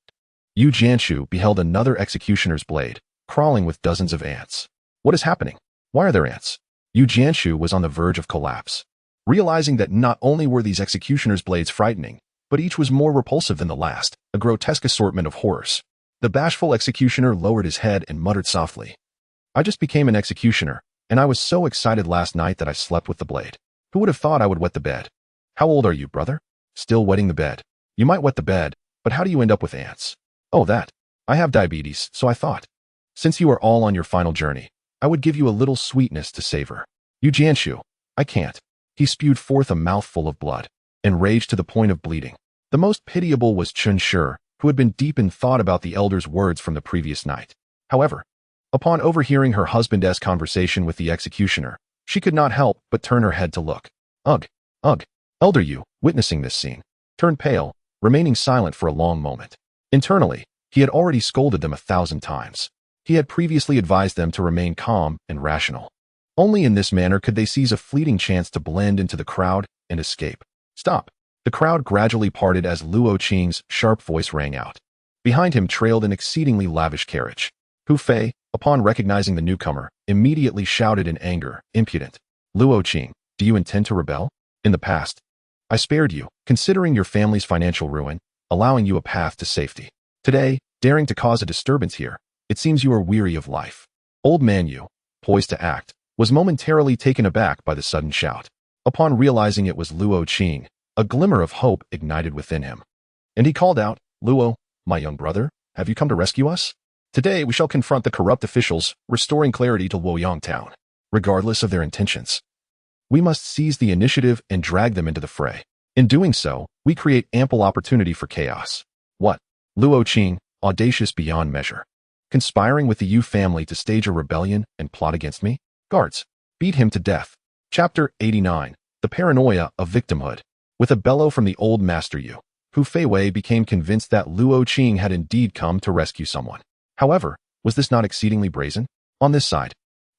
Yu Jianshu beheld another executioner's blade, crawling with dozens of ants. What is happening? Why are there ants? Yu Jianshu was on the verge of collapse, realizing that not only were these executioners' blades frightening, but each was more repulsive than the last, a grotesque assortment of horrors. The bashful executioner lowered his head and muttered softly, "I just became an executioner, and I was so excited last night that I slept with the blade. Who would have thought I would wet the bed? How old are you, brother? Still wetting the bed? You might wet the bed, but how do you end up with ants? Oh, that. I have diabetes, so I thought, since you are all on your final journey, I would give you a little sweetness to savor. Yu Jianshu, I can't." He spewed forth a mouthful of blood, enraged to the point of bleeding. The most pitiable was Chun Shi, who had been deep in thought about the elder's words from the previous night. However, upon overhearing her husband's conversation with the executioner, she could not help but turn her head to look. Ugh, ugh. Elder Yu, witnessing this scene, turned pale, remaining silent for a long moment. Internally, he had already scolded them 1,000 times. He had previously advised them to remain calm and rational. Only in this manner could they seize a fleeting chance to blend into the crowd and escape. "Stop." The crowd gradually parted as Luo Qing's sharp voice rang out. Behind him trailed an exceedingly lavish carriage. Hu Fei, upon recognizing the newcomer, immediately shouted in anger, "Impudent! Luo Qing, do you intend to rebel? In the past, I spared you, considering your family's financial ruin, allowing you a path to safety. Today, daring to cause a disturbance here, it seems you are weary of life." Old man Yu, poised to act, was momentarily taken aback by the sudden shout. Upon realizing it was Luo Qing, a glimmer of hope ignited within him. And he called out, "Luo, my young brother, have you come to rescue us? Today we shall confront the corrupt officials, restoring clarity to Luoyang town, regardless of their intentions. We must seize the initiative and drag them into the fray. In doing so, we create ample opportunity for chaos." What? Luo Qing, audacious beyond measure. Conspiring with the Yu family to stage a rebellion and plot against me? Guards, beat him to death. Chapter 89. The Paranoia of Victimhood. With a bellow from the old master Yu, Hu Feiwei became convinced that Luo Qing had indeed come to rescue someone. However, was this not exceedingly brazen? On this side,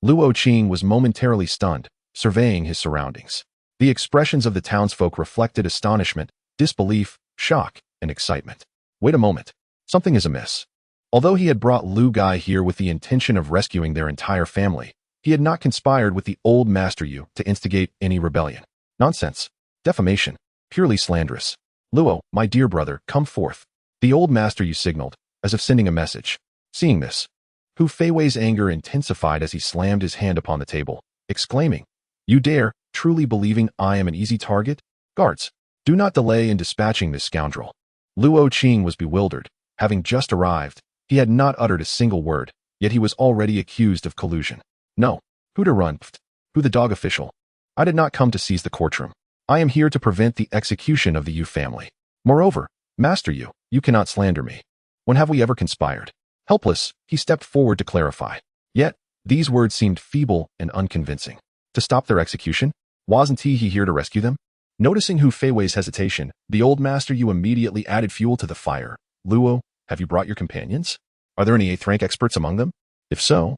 Luo Qing was momentarily stunned, surveying his surroundings. The expressions of the townsfolk reflected astonishment, disbelief, shock, and excitement. Wait a moment. Something is amiss. Although he had brought Lu Gai here with the intention of rescuing their entire family, he had not conspired with the old master Yu to instigate any rebellion. Nonsense. Defamation. Purely slanderous. "Luo, my dear brother, come forth." The old master Yu signaled, as if sending a message. Seeing this, Hu Feiwei's anger intensified as he slammed his hand upon the table, exclaiming, "You dare, truly believing I am an easy target? Guards, do not delay in dispatching this scoundrel." Luo Qing was bewildered. Having just arrived, he had not uttered a single word, yet he was already accused of collusion. "No. Who to run? Who the dog official? I did not come to seize the courtroom. I am here to prevent the execution of the Yu family. Moreover, Master Yu, you cannot slander me. When have we ever conspired?" Helpless, he stepped forward to clarify. Yet, these words seemed feeble and unconvincing. To stop their execution? Wasn't he here to rescue them? Noticing Hu Feiwei's hesitation, the old master Yu immediately added fuel to the fire. "Luo, have you brought your companions? Are there any 8th rank experts among them? If so,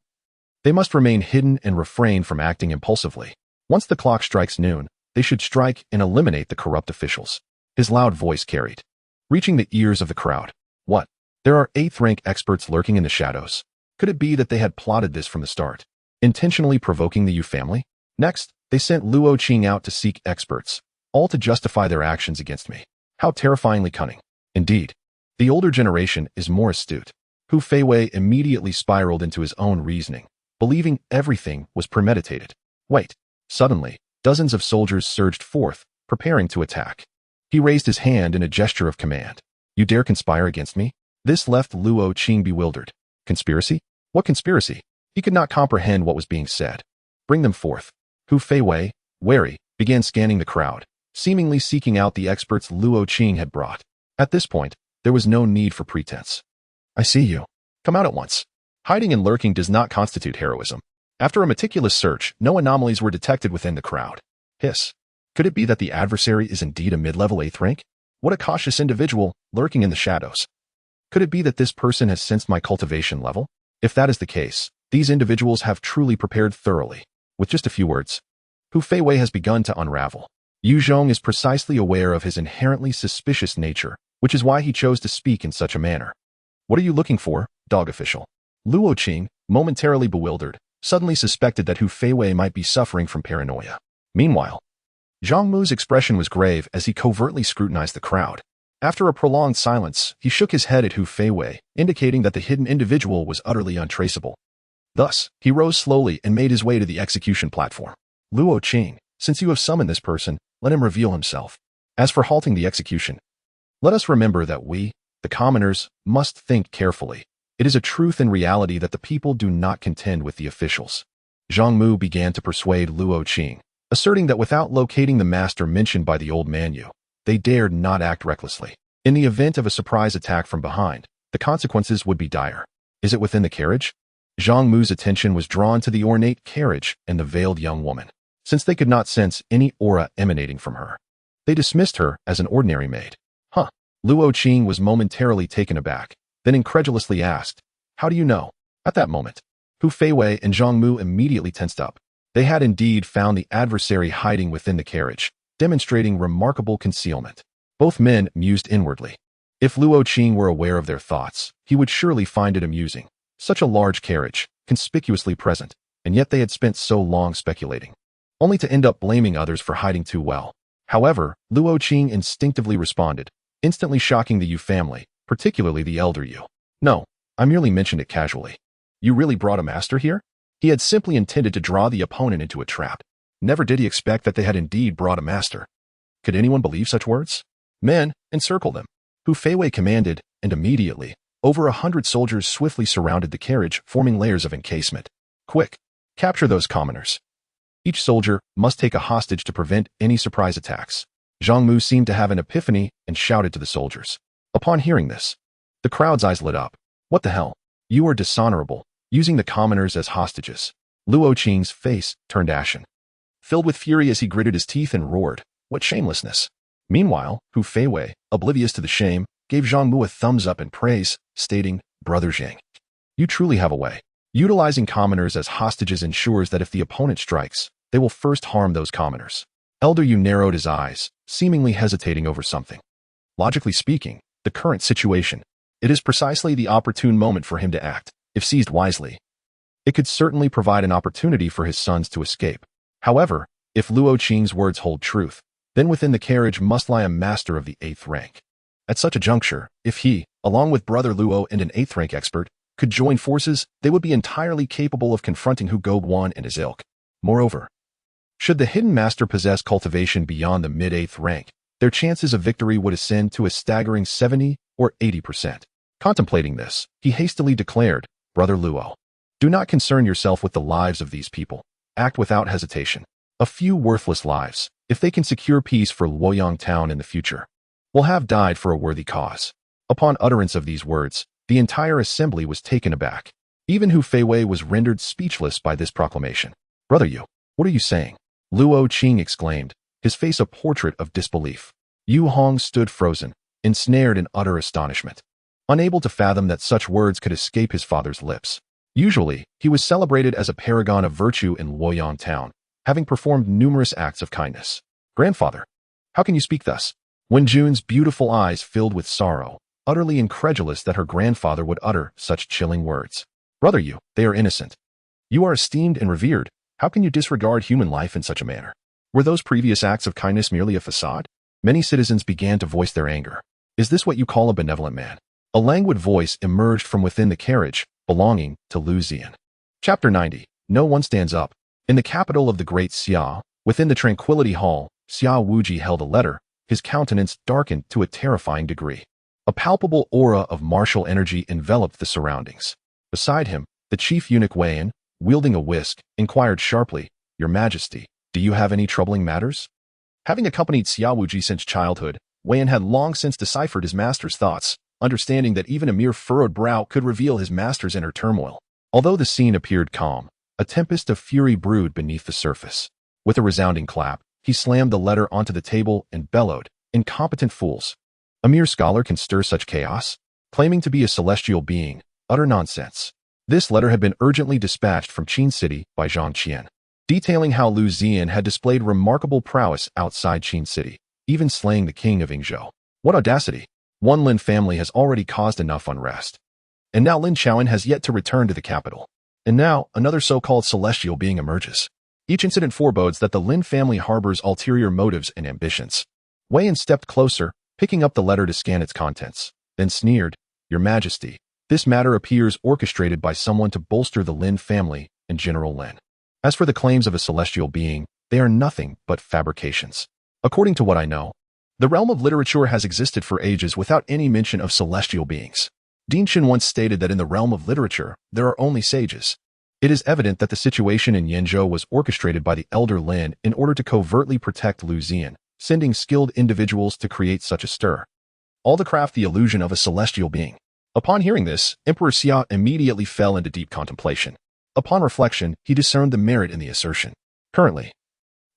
they must remain hidden and refrain from acting impulsively. Once the clock strikes noon, they should strike and eliminate the corrupt officials." His loud voice carried, reaching the ears of the crowd. What? There are 8th rank experts lurking in the shadows. Could it be that they had plotted this from the start, intentionally provoking the Yu family? Next, they sent Luo Qing out to seek experts, all to justify their actions against me. How terrifyingly cunning. Indeed, the older generation is more astute. Hu Feiwei immediately spiraled into his own reasoning, believing everything was premeditated. Wait. Suddenly, dozens of soldiers surged forth, preparing to attack. He raised his hand in a gesture of command. "You dare conspire against me?" This left Luo Qing bewildered. Conspiracy? What conspiracy? He could not comprehend what was being said. "Bring them forth." Hu Feiwei, wary, began scanning the crowd, seemingly seeking out the experts Luo Qing had brought. At this point, there was no need for pretense. "I see you. Come out at once." Hiding and lurking does not constitute heroism. After a meticulous search, no anomalies were detected within the crowd. Hiss. Could it be that the adversary is indeed a mid-level 8th rank? What a cautious individual, lurking in the shadows. Could it be that this person has sensed my cultivation level? If that is the case, these individuals have truly prepared thoroughly. With just a few words, Hu Feiwei has begun to unravel. Yu Zhong is precisely aware of his inherently suspicious nature, which is why he chose to speak in such a manner. "What are you looking for, dog official?" Luo Qing, momentarily bewildered, suddenly suspected that Hu Feiwei might be suffering from paranoia. Meanwhile, Zhang Mu's expression was grave as he covertly scrutinized the crowd. After a prolonged silence, he shook his head at Hu Feiwei, indicating that the hidden individual was utterly untraceable. Thus, he rose slowly and made his way to the execution platform. "Luo Qing, since you have summoned this person, let him reveal himself. As for halting the execution, let us remember that we, the commoners, must think carefully. It is a truth and reality that the people do not contend with the officials." Zhang Mu began to persuade Luo Qing, asserting that without locating the master mentioned by the old man Yu, they dared not act recklessly. In the event of a surprise attack from behind, the consequences would be dire. "Is it within the carriage?" Zhang Mu's attention was drawn to the ornate carriage and the veiled young woman. Since they could not sense any aura emanating from her, they dismissed her as an ordinary maid. Huh. Luo Qing was momentarily taken aback, then incredulously asked, "How do you know?" At that moment, Hu Feiwei and Zhang Mu immediately tensed up. They had indeed found the adversary hiding within the carriage, demonstrating remarkable concealment. Both men mused inwardly. If Luo Qing were aware of their thoughts, he would surely find it amusing. Such a large carriage, conspicuously present, and yet they had spent so long speculating, only to end up blaming others for hiding too well. However, Luo Qing instinctively responded, instantly shocking the Yu family, particularly the elder Yu. No, I merely mentioned it casually. You really brought a master here? He had simply intended to draw the opponent into a trap. Never did he expect that they had indeed brought a master. Could anyone believe such words? Men, encircle them. Hu Feiwei commanded, and immediately, over 100 soldiers swiftly surrounded the carriage, forming layers of encasement. Quick! Capture those commoners. Each soldier must take a hostage to prevent any surprise attacks. Zhang Mu seemed to have an epiphany and shouted to the soldiers. Upon hearing this, the crowd's eyes lit up. What the hell? You are dishonorable, using the commoners as hostages. Luo Qing's face turned ashen, filled with fury as he gritted his teeth and roared, what shamelessness! Meanwhile, Hu Feiwei, oblivious to the shame, gave Zhang Mu a thumbs up in praise, stating, Brother Zhang, you truly have a way. Utilizing commoners as hostages ensures that if the opponent strikes, they will first harm those commoners. Elder Yu narrowed his eyes, seemingly hesitating over something. Logically speaking, the current situation, it is precisely the opportune moment for him to act. If seized wisely, it could certainly provide an opportunity for his sons to escape. However, if Luo Qing's words hold truth, then within the carriage must lie a master of the 8th rank. At such a juncture, if he, along with brother Luo and an 8th rank expert, could join forces, they would be entirely capable of confronting Hu Gobwan and his ilk. Moreover, should the hidden master possess cultivation beyond the mid-8th rank, their chances of victory would ascend to a staggering 70 or 80%. Contemplating this, he hastily declared, Brother Luo, do not concern yourself with the lives of these people. Act without hesitation. A few worthless lives, if they can secure peace for Luoyang town in the future, will have died for a worthy cause. Upon utterance of these words, the entire assembly was taken aback. Even Hu Feiwei was rendered speechless by this proclamation. Brother Yu, what are you saying? Luo Qing exclaimed, his face a portrait of disbelief. Yu Hong stood frozen, ensnared in utter astonishment, unable to fathom that such words could escape his father's lips. Usually, he was celebrated as a paragon of virtue in Luoyang town, having performed numerous acts of kindness. Grandfather, how can you speak thus? Wen Jun's beautiful eyes filled with sorrow, utterly incredulous that her grandfather would utter such chilling words. Brother Yu, they are innocent. You are esteemed and revered. How can you disregard human life in such a manner? Were those previous acts of kindness merely a facade? Many citizens began to voice their anger. Is this what you call a benevolent man? A languid voice emerged from within the carriage, belonging to Liu Ziyan. Chapter 90. No one stands up. In the capital of the Great Xia, within the Tranquility Hall, Xia Wuji held a letter, his countenance darkened to a terrifying degree. A palpable aura of martial energy enveloped the surroundings. Beside him, the chief eunuch Weiyan, wielding a whisk, inquired sharply, Your Majesty, do you have any troubling matters? Having accompanied Xia Wuji since childhood, Weiyan had long since deciphered his master's thoughts, understanding that even a mere furrowed brow could reveal his master's inner turmoil. Although the scene appeared calm, a tempest of fury brewed beneath the surface. With a resounding clap, he slammed the letter onto the table and bellowed, Incompetent fools! A mere scholar can stir such chaos? Claiming to be a celestial being, utter nonsense. This letter had been urgently dispatched from Qin City by Zhang Qian, detailing how Liu Ziyan had displayed remarkable prowess outside Qin City, even slaying the king of Yingzhou. What audacity! One Lin family has already caused enough unrest. And now Lin Chaoan has yet to return to the capital. And now, another so-called celestial being emerges. Each incident forebodes that the Lin family harbors ulterior motives and ambitions. Weiyan stepped closer, picking up the letter to scan its contents, then sneered, Your Majesty, this matter appears orchestrated by someone to bolster the Lin family and General Lin. As for the claims of a celestial being, they are nothing but fabrications. According to what I know, the realm of literature has existed for ages without any mention of celestial beings. Dinshin once stated that in the realm of literature, there are only sages. It is evident that the situation in Yenzhou was orchestrated by the elder Lin in order to covertly protect Liu Ziyan, sending skilled individuals to create such a stir. All to craft the illusion of a celestial being. Upon hearing this, Emperor Xia immediately fell into deep contemplation. Upon reflection, he discerned the merit in the assertion. Currently,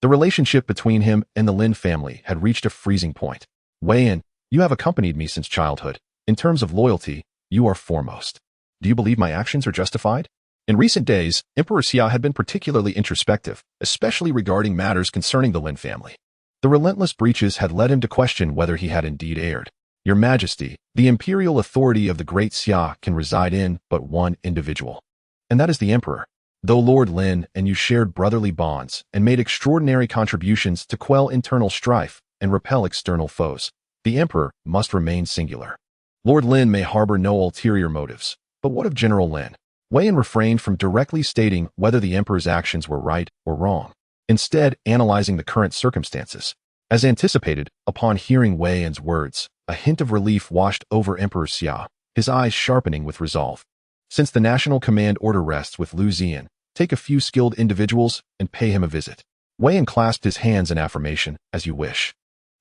the relationship between him and the Lin family had reached a freezing point. Weiyan, you have accompanied me since childhood. In terms of loyalty, you are foremost. Do you believe my actions are justified? In recent days, Emperor Xia had been particularly introspective, especially regarding matters concerning the Lin family. The relentless breaches had led him to question whether he had indeed erred. Your Majesty, the imperial authority of the Great Xia can reside in but one individual. And that is the Emperor. Though Lord Lin and you shared brotherly bonds and made extraordinary contributions to quell internal strife and repel external foes, the Emperor must remain singular. Lord Lin may harbor no ulterior motives, but what of General Lin? Wei Yan refrained from directly stating whether the Emperor's actions were right or wrong, instead analyzing the current circumstances. As anticipated, upon hearing Wei Yan's words, a hint of relief washed over Emperor Xia, his eyes sharpening with resolve. Since the National Command order rests with Liu Ziyan, take a few skilled individuals and pay him a visit. Wei Yan clasped his hands in affirmation, as you wish.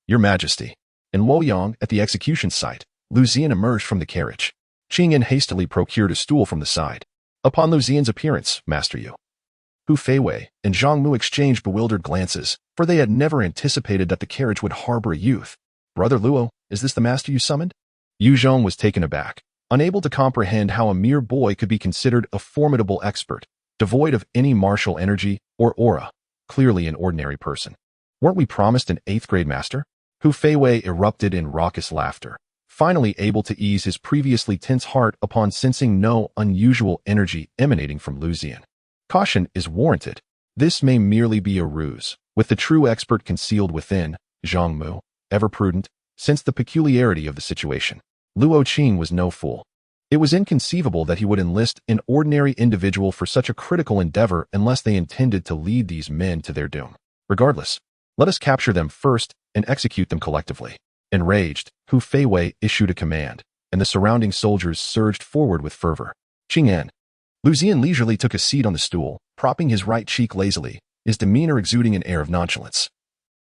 Your Majesty. In Luoyang, at the execution site, Liu Ziyan emerged from the carriage. Qing Yan hastily procured a stool from the side. Upon Liu Ziyan's appearance, Master Yu, Hu Feiwei and Zhang Mu exchanged bewildered glances, for they had never anticipated that the carriage would harbor a youth. Brother Luo, is this the master you summoned? Yu Zhong was taken aback, unable to comprehend how a mere boy could be considered a formidable expert, devoid of any martial energy or aura, clearly an ordinary person. Weren't we promised an 8th grade master? Hu Feiwei erupted in raucous laughter, finally able to ease his previously tense heart upon sensing no unusual energy emanating from Liu Ziyan. Caution is warranted. This may merely be a ruse, with the true expert concealed within. Zhang Mu, ever prudent, sensed the peculiarity of the situation. Luo Qing was no fool. It was inconceivable that he would enlist an ordinary individual for such a critical endeavor unless they intended to lead these men to their doom. Regardless, let us capture them first and execute them collectively. Enraged, Hu Feiwei issued a command, and the surrounding soldiers surged forward with fervor. Qing Yan. Liu Ziyan leisurely took a seat on the stool, propping his right cheek lazily, his demeanor exuding an air of nonchalance,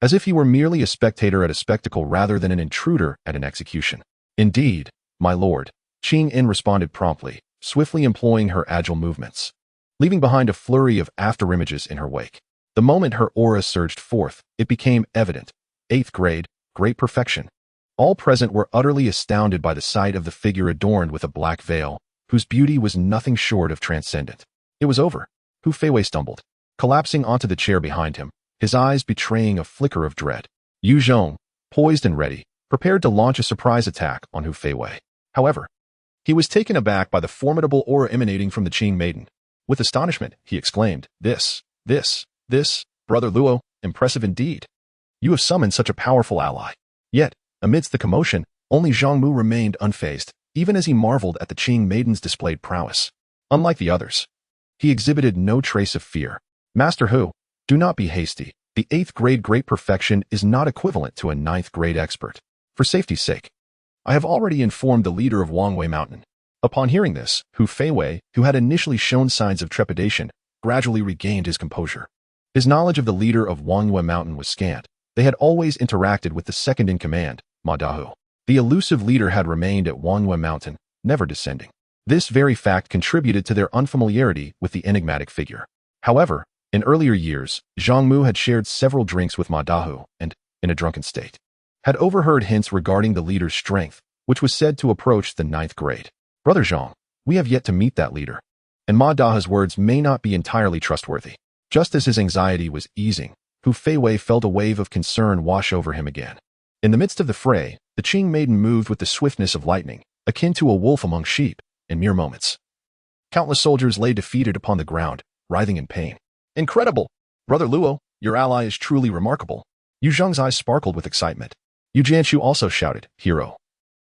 as if he were merely a spectator at a spectacle rather than an intruder at an execution. Indeed, my lord, Qing Yan responded promptly, swiftly employing her agile movements, leaving behind a flurry of afterimages in her wake. The moment her aura surged forth, it became evident. 8th grade, great perfection. All present were utterly astounded by the sight of the figure adorned with a black veil, whose beauty was nothing short of transcendent. It was over. Hu Feiwei stumbled, collapsing onto the chair behind him, his eyes betraying a flicker of dread. Yu Zhong, poised and ready, prepared to launch a surprise attack on Hu Feiwei. However, he was taken aback by the formidable aura emanating from the Qing maiden. With astonishment, he exclaimed, This, Brother Luo, impressive indeed. You have summoned such a powerful ally. Yet, amidst the commotion, only Zhang Mu remained unfazed, even as he marveled at the Qing maiden's displayed prowess. Unlike the others, he exhibited no trace of fear. Master Hu, do not be hasty. The 8th grade great perfection is not equivalent to a 9th grade expert. For safety's sake, I have already informed the leader of Wangwei Mountain. Upon hearing this, Hu Feiwei, who had initially shown signs of trepidation, gradually regained his composure. His knowledge of the leader of Wangwei Mountain was scant. They had always interacted with the second-in-command, Ma Dahu. The elusive leader had remained at Wangwei Mountain, never descending. This very fact contributed to their unfamiliarity with the enigmatic figure. However, in earlier years, Zhang Mu had shared several drinks with Ma Dahu and, in a drunken state, had overheard hints regarding the leader's strength, which was said to approach the 9th grade. Brother Zhang, we have yet to meet that leader, and Ma Dahu's words may not be entirely trustworthy. Just as his anxiety was easing, Hu Feiwei felt a wave of concern wash over him again. In the midst of the fray, the Qing maiden moved with the swiftness of lightning, akin to a wolf among sheep, in mere moments. Countless soldiers lay defeated upon the ground, writhing in pain. Incredible! Brother Luo, your ally is truly remarkable. Yu Zheng's eyes sparkled with excitement. Yu Jianshu also shouted, Hero!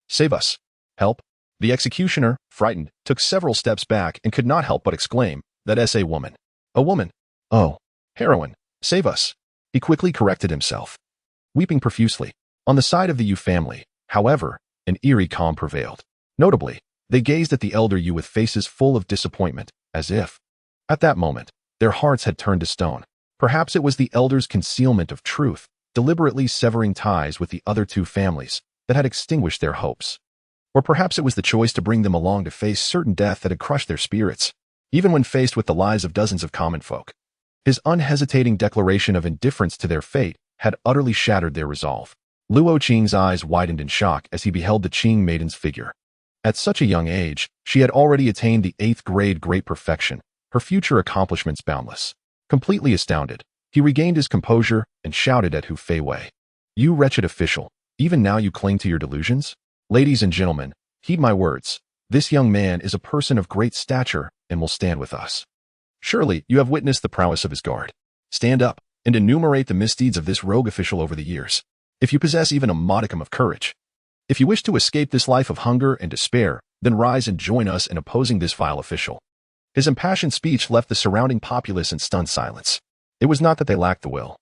Save us! Help! The executioner, frightened, took several steps back and could not help but exclaim, That is a woman. A woman! Oh, heroine! Save us! He quickly corrected himself, weeping profusely. On the side of the Yu family, however, an eerie calm prevailed. Notably, they gazed at the elder Yu with faces full of disappointment, as if, at that moment, their hearts had turned to stone. Perhaps it was the elder's concealment of truth, deliberately severing ties with the other two families, that had extinguished their hopes. Or perhaps it was the choice to bring them along to face certain death that had crushed their spirits, even when faced with the lives of dozens of common folk. His unhesitating declaration of indifference to their fate had utterly shattered their resolve. Luo Qing's eyes widened in shock as he beheld the Qing maiden's figure. At such a young age, she had already attained the 8th grade great perfection, her future accomplishments boundless. Completely astounded, he regained his composure and shouted at Hu Feiwei. You wretched official, Even now you cling to your delusions? Ladies and gentlemen, heed my words. This young man is a person of great stature and will stand with us. Surely you have witnessed the prowess of his guard. Stand up and enumerate the misdeeds of this rogue official over the years, if you possess even a modicum of courage. If you wish to escape this life of hunger and despair, then rise and join us in opposing this vile official. His impassioned speech left the surrounding populace in stunned silence. It was not that they lacked the will,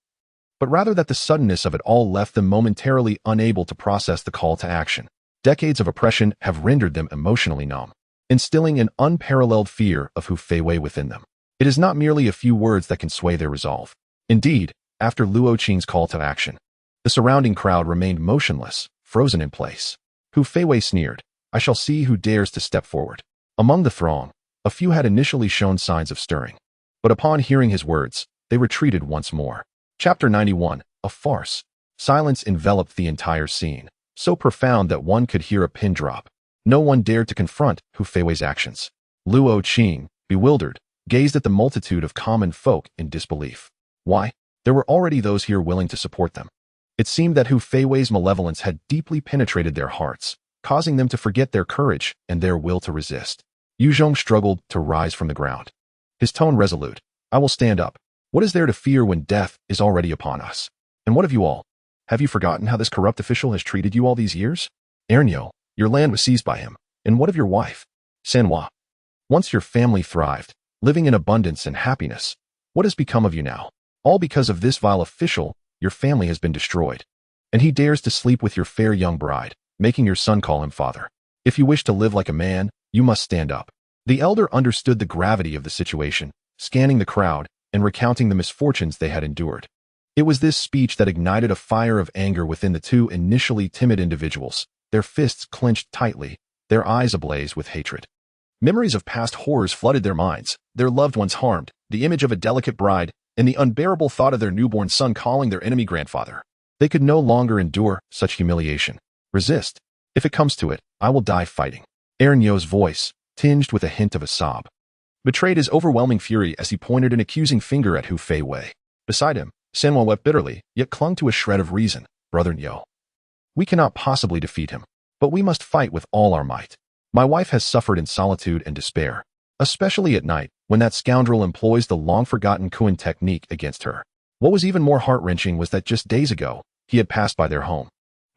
but rather that the suddenness of it all left them momentarily unable to process the call to action. Decades of oppression have rendered them emotionally numb, instilling an unparalleled fear of Hu Feiwei within them. It is not merely a few words that can sway their resolve. Indeed, after Luo Qing's call to action, the surrounding crowd remained motionless, frozen in place. Hu Feiwei sneered, "I shall see who dares to step forward." Among the throng, a few had initially shown signs of stirring, but upon hearing his words, they retreated once more. Chapter 91, a farce. Silence enveloped the entire scene, so profound that one could hear a pin drop. No one dared to confront Hu Feiwei's actions. Luo Qing, bewildered, gazed at the multitude of common folk in disbelief. Why? There were already those here willing to support them. It seemed that Hu Feiwei's malevolence had deeply penetrated their hearts, causing them to forget their courage and their will to resist. Yu Zhong struggled to rise from the ground. His tone resolute. "I will stand up. What is there to fear when death is already upon us? And what of you all? Have you forgotten how this corrupt official has treated you all these years? Ernyo, your land was seized by him. And what of your wife? Senhua. Once your family thrived, living in abundance and happiness. What has become of you now? All because of this vile official, your family has been destroyed. And he dares to sleep with your fair young bride, making your son call him father. If you wish to live like a man, you must stand up." The elder understood the gravity of the situation, scanning the crowd and recounting the misfortunes they had endured. It was this speech that ignited a fire of anger within the two initially timid individuals, their fists clenched tightly, their eyes ablaze with hatred. Memories of past horrors flooded their minds, their loved ones harmed, the image of a delicate bride, and the unbearable thought of their newborn son calling their enemy grandfather. They could no longer endure such humiliation. Resist. If it comes to it, I will die fighting. Ernyo's voice, tinged with a hint of a sob, betrayed his overwhelming fury as he pointed an accusing finger at Hu Feiwei. Beside him, Senhua wept bitterly, yet clung to a shred of reason. "Brother Nyo, we cannot possibly defeat him, but we must fight with all our might. My wife has suffered in solitude and despair, especially at night, when that scoundrel employs the long-forgotten Kuan technique against her. What was even more heart-wrenching was that just days ago, he had passed by their home.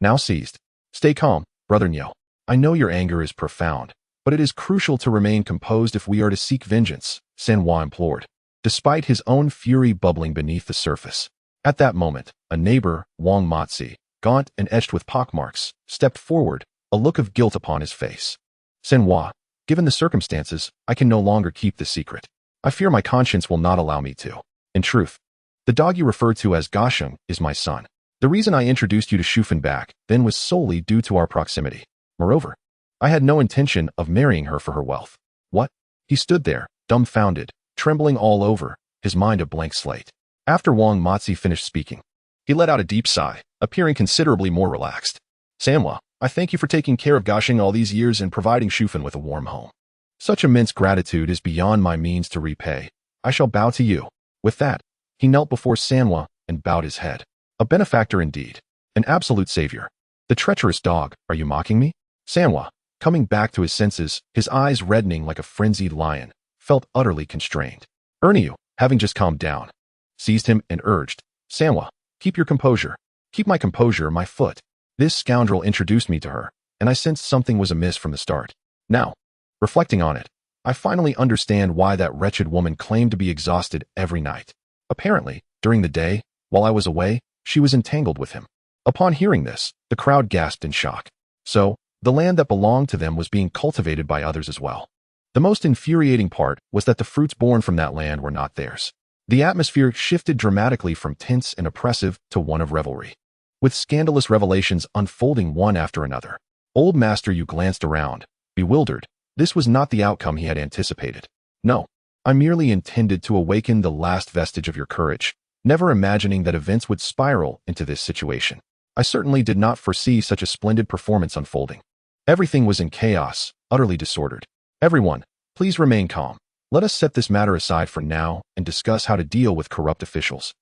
Now seized. Stay calm, Brother Nyo. I know your anger is profound, but it is crucial to remain composed if we are to seek vengeance," Senhua implored, despite his own fury bubbling beneath the surface. At that moment, a neighbor, Wang Matzi, gaunt and etched with pockmarks, stepped forward, a look of guilt upon his face. "Senhua, given the circumstances, I can no longer keep this secret. I fear my conscience will not allow me to. In truth, the dog you refer to as Gasheng is my son. The reason I introduced you to Shufan back then was solely due to our proximity. Moreover, I had no intention of marrying her for her wealth." "What?" He stood there, dumbfounded, trembling all over, his mind a blank slate. After Wang Matzi finished speaking, he let out a deep sigh, appearing considerably more relaxed. "Senhua, I thank you for taking care of Gasheng all these years and providing Shufan with a warm home. Such immense gratitude is beyond my means to repay. I shall bow to you." With that, he knelt before Senhua and bowed his head. A benefactor indeed, an absolute savior. "The treacherous dog, are you mocking me?" Senhua, coming back to his senses, his eyes reddening like a frenzied lion, felt utterly constrained. Ernyo, having just calmed down, seized him and urged, "Senhua, keep your composure. Keep my composure, my foot. This scoundrel introduced me to her, and I sensed something was amiss from the start. Now, reflecting on it, I finally understand why that wretched woman claimed to be exhausted every night. Apparently, during the day, while I was away, she was entangled with him." Upon hearing this, the crowd gasped in shock. So, the land that belonged to them was being cultivated by others as well. The most infuriating part was that the fruits born from that land were not theirs. The atmosphere shifted dramatically from tense and oppressive to one of revelry, with scandalous revelations unfolding one after another. Old Master Yu glanced around, bewildered. This was not the outcome he had anticipated. "No, I merely intended to awaken the last vestige of your courage, never imagining that events would spiral into this situation. I certainly did not foresee such a splendid performance unfolding. Everything was in chaos, utterly disordered. Everyone, please remain calm. Let us set this matter aside for now and discuss how to deal with corrupt officials."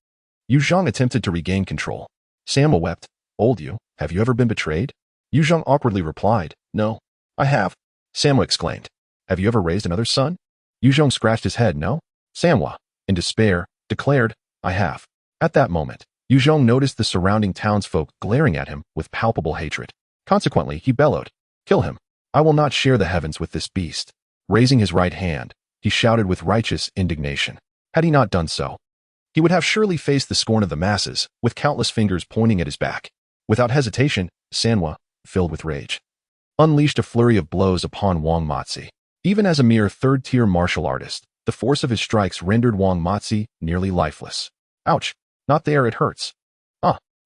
Yu Zhang attempted to regain control. Senhua wept, Old Yu, have you ever been betrayed? Yu Zhong awkwardly replied, No, I have. Samwa exclaimed, Have you ever raised another son? Yu Zhong scratched his head, No. Samwa, in despair, declared, I have. At that moment, Yu Zhong noticed the surrounding townsfolk glaring at him with palpable hatred. Consequently, he bellowed, Kill him. I will not share the heavens with this beast. Raising his right hand, he shouted with righteous indignation. Had he not done so, he would have surely faced the scorn of the masses, with countless fingers pointing at his back. Without hesitation, Sanwa, filled with rage, unleashed a flurry of blows upon Wang Matzi. Even as a mere third-tier martial artist, the force of his strikes rendered Wang Matzi nearly lifeless. Ouch! Not there, it hurts.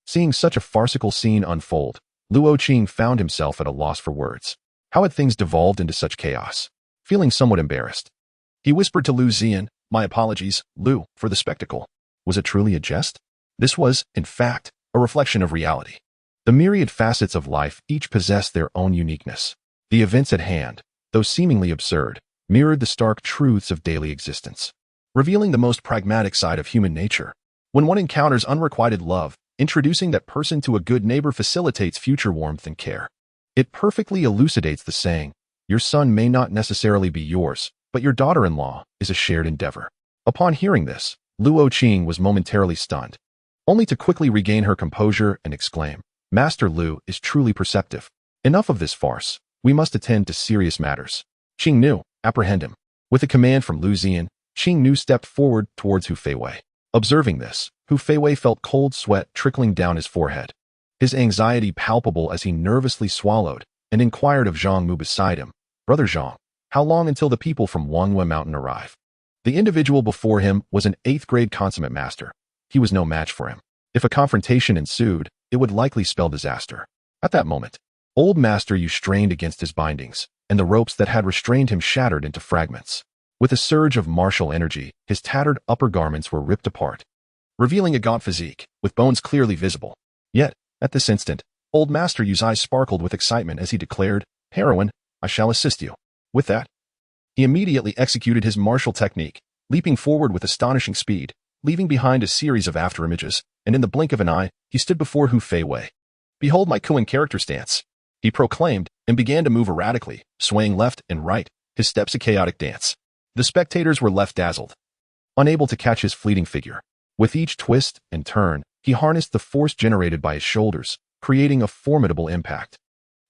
Seeing such a farcical scene unfold, Luo Qing found himself at a loss for words. How had things devolved into such chaos? Feeling somewhat embarrassed, he whispered to Liu Ziyan, My apologies, Liu, for the spectacle. Was it truly a jest? This was, in fact, a reflection of reality. The myriad facets of life each possessed their own uniqueness. The events at hand, though seemingly absurd, mirrored the stark truths of daily existence, revealing the most pragmatic side of human nature. When one encounters unrequited love, introducing that person to a good neighbor facilitates future warmth and care. It perfectly elucidates the saying, Your son may not necessarily be yours, but your daughter-in-law is a shared endeavor. Upon hearing this, Luo Qing was momentarily stunned, only to quickly regain her composure and exclaim, Master Liu is truly perceptive. Enough of this farce. We must attend to serious matters. Qing Nu, apprehend him. With a command from Liu Ziyan, Qing Nu stepped forward towards Hu Feiwei. Observing this, Hu Feiwei felt cold sweat trickling down his forehead, his anxiety palpable as he nervously swallowed and inquired of Zhang Mu beside him, Brother Zhang, how long until the people from Wangyue Mountain arrive? The individual before him was an 8th-grade consummate master. He was no match for him. If a confrontation ensued, it would likely spell disaster. At that moment, old Master Yu strained against his bindings, and the ropes that had restrained him shattered into fragments. With a surge of martial energy, his tattered upper garments were ripped apart, revealing a gaunt physique, with bones clearly visible. Yet, at this instant, old Master Yu's eyes sparkled with excitement as he declared, Heroine, I shall assist you. With that, he immediately executed his martial technique, leaping forward with astonishing speed, leaving behind a series of afterimages, and in the blink of an eye, he stood before Hu Feiwei. Behold my Kuan character stance, he proclaimed, and began to move erratically, swaying left and right, his steps a chaotic dance. The spectators were left dazzled, unable to catch his fleeting figure. With each twist and turn, he harnessed the force generated by his shoulders, creating a formidable impact.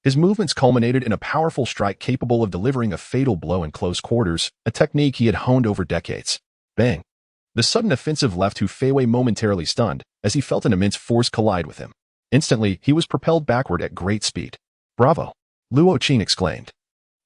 His movements culminated in a powerful strike capable of delivering a fatal blow in close quarters, a technique he had honed over decades. Bang! The sudden offensive left Hu Feiwei momentarily stunned, as he felt an immense force collide with him. Instantly, he was propelled backward at great speed. Bravo! Luo Qing exclaimed,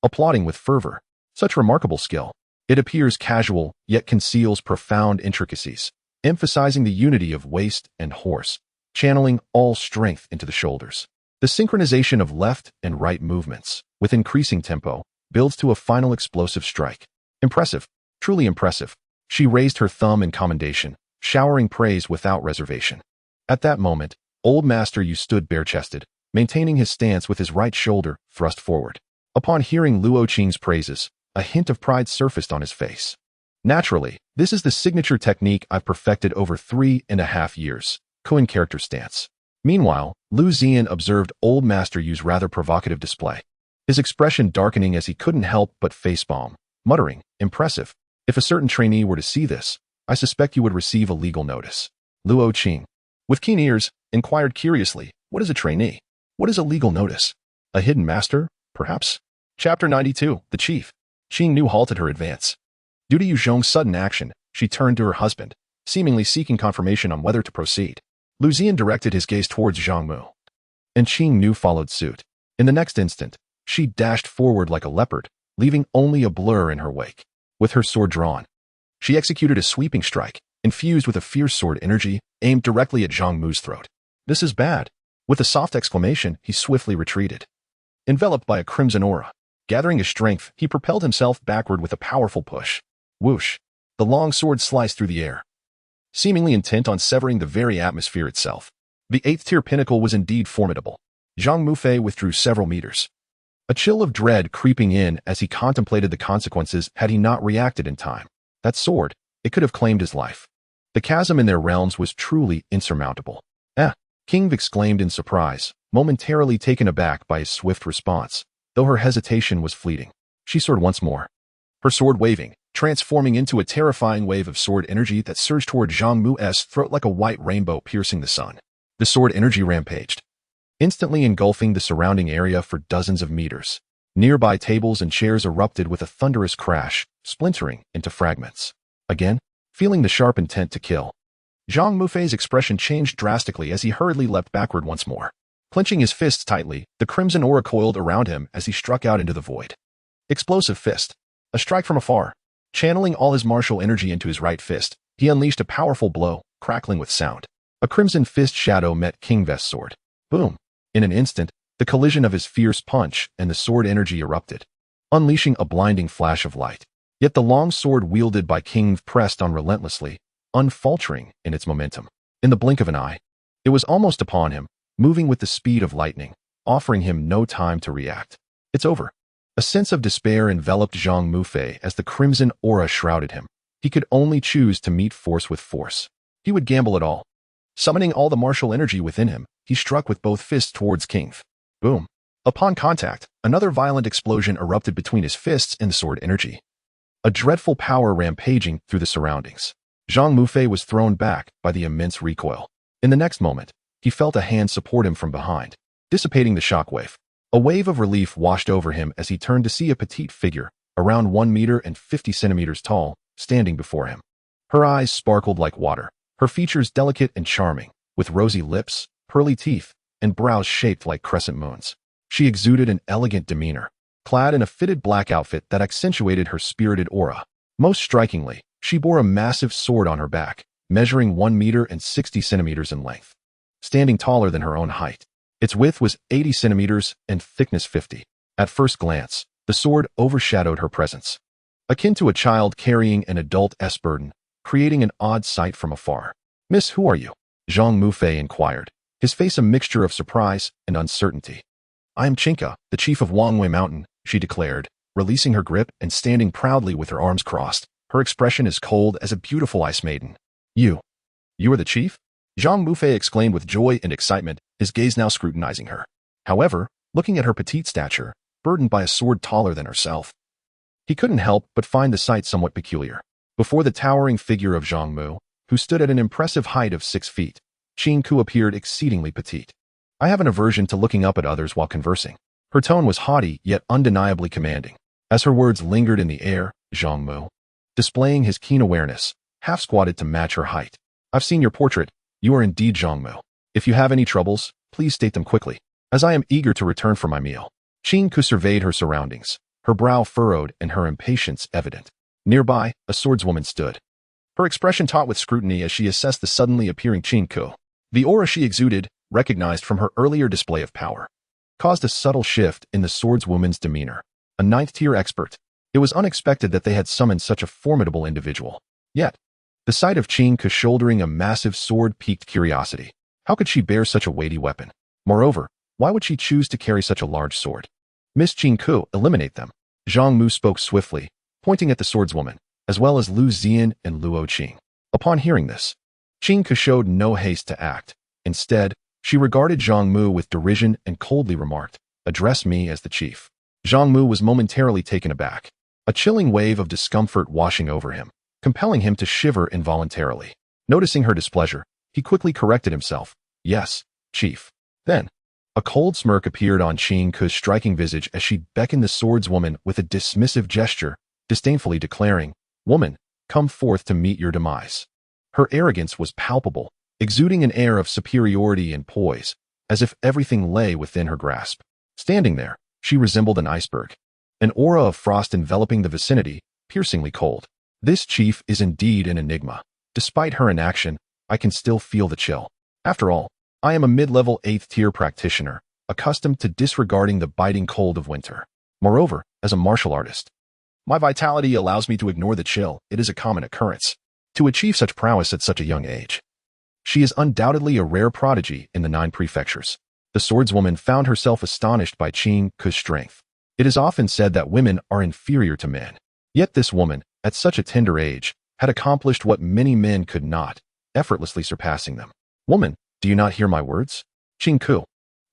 applauding with fervor. Such remarkable skill. It appears casual, yet conceals profound intricacies, emphasizing the unity of waist and horse, channeling all strength into the shoulders. The synchronization of left and right movements, with increasing tempo, builds to a final explosive strike. Impressive, truly impressive. She raised her thumb in commendation, showering praise without reservation. At that moment, old Master Yu stood bare-chested, maintaining his stance with his right shoulder thrust forward. Upon hearing Luo Qing's praises, a hint of pride surfaced on his face. Naturally, this is the signature technique I've perfected over 3.5 years, Kuan character stance. Meanwhile, Liu Ziyan observed old Master Yu's rather provocative display, his expression darkening as he couldn't help but facepalm, muttering, Impressive. If a certain trainee were to see this, I suspect you would receive a legal notice. Luo Qing, with keen ears, inquired curiously, What is a trainee? What is a legal notice? A hidden master, perhaps? Chapter 92, The Chief. Qing Nu halted her advance. Due to Yu Zhong's sudden action, she turned to her husband, seemingly seeking confirmation on whether to proceed. Liu Ziyan directed his gaze towards Zhang Mu, and Qing Nu followed suit. In the next instant, she dashed forward like a leopard, leaving only a blur in her wake. With her sword drawn, she executed a sweeping strike, infused with a fierce sword energy, aimed directly at Zhang Mu's throat. This is bad. With a soft exclamation, he swiftly retreated, enveloped by a crimson aura. Gathering his strength, he propelled himself backward with a powerful push. Whoosh! The long sword sliced through the air, seemingly intent on severing the very atmosphere itself. The 8th-tier pinnacle was indeed formidable. Zhang Mufei withdrew several meters, a chill of dread creeping in as he contemplated the consequences had he not reacted in time. That sword, it could have claimed his life. The chasm in their realms was truly insurmountable. King exclaimed in surprise, momentarily taken aback by his swift response, though her hesitation was fleeting. She soared once more, her sword waving, transforming into a terrifying wave of sword energy that surged toward Zhang Mu's throat like a white rainbow piercing the sun. The sword energy rampaged, instantly engulfing the surrounding area for dozens of meters. Nearby tables and chairs erupted with a thunderous crash, splintering into fragments. Again, feeling the sharp intent to kill, Zhang Mufei's expression changed drastically as he hurriedly leapt backward once more. Clenching his fists tightly, the crimson aura coiled around him as he struck out into the void. Explosive fist. A strike from afar. Channeling all his martial energy into his right fist, he unleashed a powerful blow, crackling with sound. A crimson fist shadow met King Vest's sword. Boom! In an instant, the collision of his fierce punch and the sword energy erupted, unleashing a blinding flash of light. Yet the long sword wielded by King pressed on relentlessly, unfaltering in its momentum. In the blink of an eye, it was almost upon him, moving with the speed of lightning, offering him no time to react. It's over. A sense of despair enveloped Zhang Mufei as the crimson aura shrouded him. He could only choose to meet force with force. He would gamble it all. Summoning all the martial energy within him, he struck with both fists towards King. Boom. Upon contact, another violent explosion erupted between his fists and the sword energy. A dreadful power rampaging through the surroundings. Zhang Mufei was thrown back by the immense recoil. In the next moment, he felt a hand support him from behind, dissipating the shockwave. A wave of relief washed over him as he turned to see a petite figure, around 1 meter and 50 centimeters tall, standing before him. Her eyes sparkled like water, her features delicate and charming, with rosy lips, pearly teeth, and brows shaped like crescent moons. She exuded an elegant demeanor, clad in a fitted black outfit that accentuated her spirited aura. Most strikingly, she bore a massive sword on her back, measuring 1 meter and 60 centimeters in length, standing taller than her own height. Its width was 80 centimeters and thickness 50. At first glance, the sword overshadowed her presence, akin to a child carrying an adult's burden, creating an odd sight from afar. "Miss, who are you?" Zhang Mufei inquired, his face a mixture of surprise and uncertainty. "I am Chinka, the chief of Wangwei Mountain," she declared, releasing her grip and standing proudly with her arms crossed, her expression as cold as a beautiful ice maiden. You are the chief?" Zhang Mufei exclaimed with joy and excitement, his gaze now scrutinizing her. However, looking at her petite stature, burdened by a sword taller than herself, he couldn't help but find the sight somewhat peculiar. Before the towering figure of Zhang Mu, who stood at an impressive height of 6 feet, Qin Ku appeared exceedingly petite. "I have an aversion to looking up at others while conversing." Her tone was haughty yet undeniably commanding. As her words lingered in the air, Zhang Mu, displaying his keen awareness, half squatted to match her height. "I've seen your portrait. You are indeed Zhang Mu. If you have any troubles, please state them quickly, as I am eager to return for my meal." Qin Ku surveyed her surroundings, her brow furrowed and her impatience evident. Nearby, a swordswoman stood, her expression taut with scrutiny as she assessed the suddenly appearing Qin Ku. The aura she exuded, recognized from her earlier display of power, caused a subtle shift in the swordswoman's demeanor. A 9th-tier expert. It was unexpected that they had summoned such a formidable individual. Yet, the sight of Qin Ku shouldering a massive sword piqued curiosity. How could she bear such a weighty weapon? Moreover, why would she choose to carry such a large sword? "Miss Qin Ku, eliminate them." Zhang Mu spoke swiftly, pointing at the swordswoman, as well as Liu Ziyan and Luo Qing. Upon hearing this, Qin Ku showed no haste to act. Instead, she regarded Zhang Mu with derision and coldly remarked, "Address me as the chief." Zhang Mu was momentarily taken aback, a chilling wave of discomfort washing over him, compelling him to shiver involuntarily. Noticing her displeasure, he quickly corrected himself. "Yes, chief." Then, a cold smirk appeared on Qin Ku's striking visage as she beckoned the swordswoman with a dismissive gesture, disdainfully declaring, "Woman, come forth to meet your demise." Her arrogance was palpable, exuding an air of superiority and poise, as if everything lay within her grasp. Standing there, she resembled an iceberg, an aura of frost enveloping the vicinity, piercingly cold. This chief is indeed an enigma. Despite her inaction, I can still feel the chill. After all, I am a mid-level 8th-tier practitioner, accustomed to disregarding the biting cold of winter. Moreover, as a martial artist, my vitality allows me to ignore the chill. It is a common occurrence to achieve such prowess at such a young age. She is undoubtedly a rare prodigy in the 9 prefectures. The swordswoman found herself astonished by Qin Ku's strength. It is often said that women are inferior to men. Yet this woman, at such a tender age, had accomplished what many men could not, effortlessly surpassing them. "Woman, Do you not hear my words? Qingku,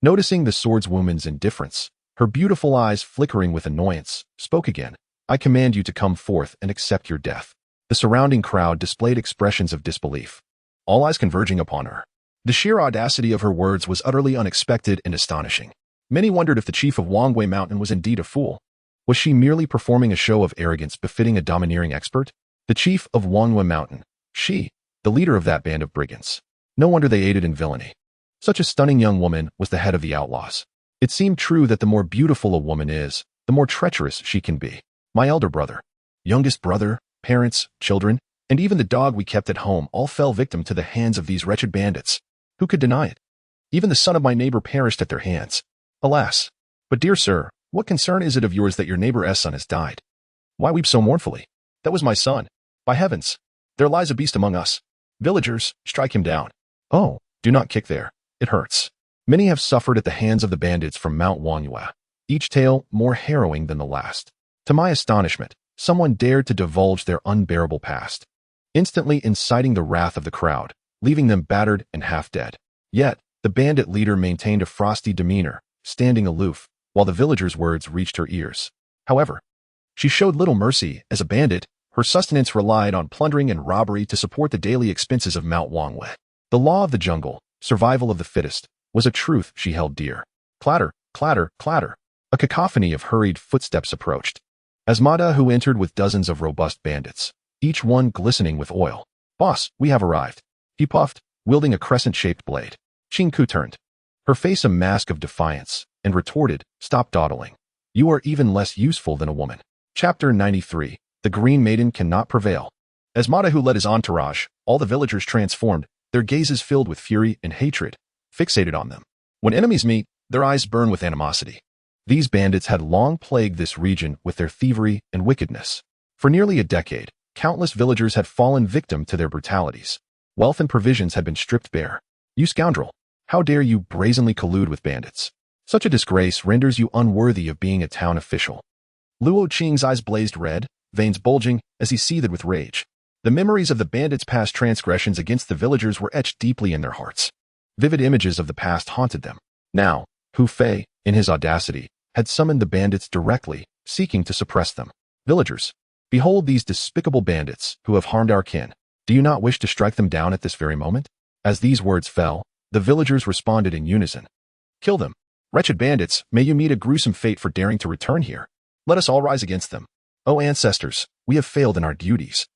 noticing the swordswoman's indifference, her beautiful eyes flickering with annoyance, spoke again. I command you to come forth and accept your death. The surrounding crowd displayed expressions of disbelief, all eyes converging upon her. The sheer audacity of her words was utterly unexpected and astonishing. Many wondered if the chief of Wangwei Mountain was indeed a fool. Was she merely performing a show of arrogance befitting a domineering expert? The chief of Wangwei Mountain, she, the leader of that band of brigands. No wonder they aided in villainy. Such a stunning young woman was the head of the outlaws. It seemed true that the more beautiful a woman is, the more treacherous she can be. My elder brother, youngest brother, parents, children, and even the dog we kept at home all fell victim to the hands of these wretched bandits. Who could deny it? Even the son of my neighbor perished at their hands. Alas! But dear sir, what concern is it of yours that your neighbor's son has died? Why weep so mournfully? That was my son. By heavens! There lies a beast among us. Villagers, strike him down. Oh, do not kick there. It hurts. Many have suffered at the hands of the bandits from Mount Wanyue, each tale more harrowing than the last. To my astonishment, someone dared to divulge their unbearable past, instantly inciting the wrath of the crowd, leaving them battered and half dead. Yet, the bandit leader maintained a frosty demeanor, standing aloof, while the villagers' words reached her ears. However, she showed little mercy. As a bandit, her sustenance relied on plundering and robbery to support the daily expenses of Mount Wangwei. The law of the jungle, survival of the fittest, was a truth she held dear. Clatter, clatter, clatter. A cacophony of hurried footsteps approached. Asmada, who entered with dozens of robust bandits, each one glistening with oil. Boss, we have arrived. He puffed, wielding a crescent-shaped blade. Qingku turned, her face a mask of defiance, and retorted, stop dawdling. You are even less useful than a woman. Chapter 93. The Green Maiden Cannot Prevail. Asmada, who led his entourage, all the villagers transformed, their gazes filled with fury and hatred, fixated on them. When enemies meet, their eyes burn with animosity. These bandits had long plagued this region with their thievery and wickedness. For nearly a decade, countless villagers had fallen victim to their brutalities. Wealth and provisions had been stripped bare. You scoundrel! How dare you brazenly collude with bandits? Such a disgrace renders you unworthy of being a town official. Luo Qing's eyes blazed red, veins bulging, as he seethed with rage. The memories of the bandits' past transgressions against the villagers were etched deeply in their hearts. Vivid images of the past haunted them. Now, Hu Fei, in his audacity, had summoned the bandits directly, seeking to suppress them. Villagers, behold these despicable bandits who have harmed our kin. Do you not wish to strike them down at this very moment? As these words fell, the villagers responded in unison. Kill them. Wretched bandits, may you meet a gruesome fate for daring to return here. Let us all rise against them. O ancestors, we have failed in our duties.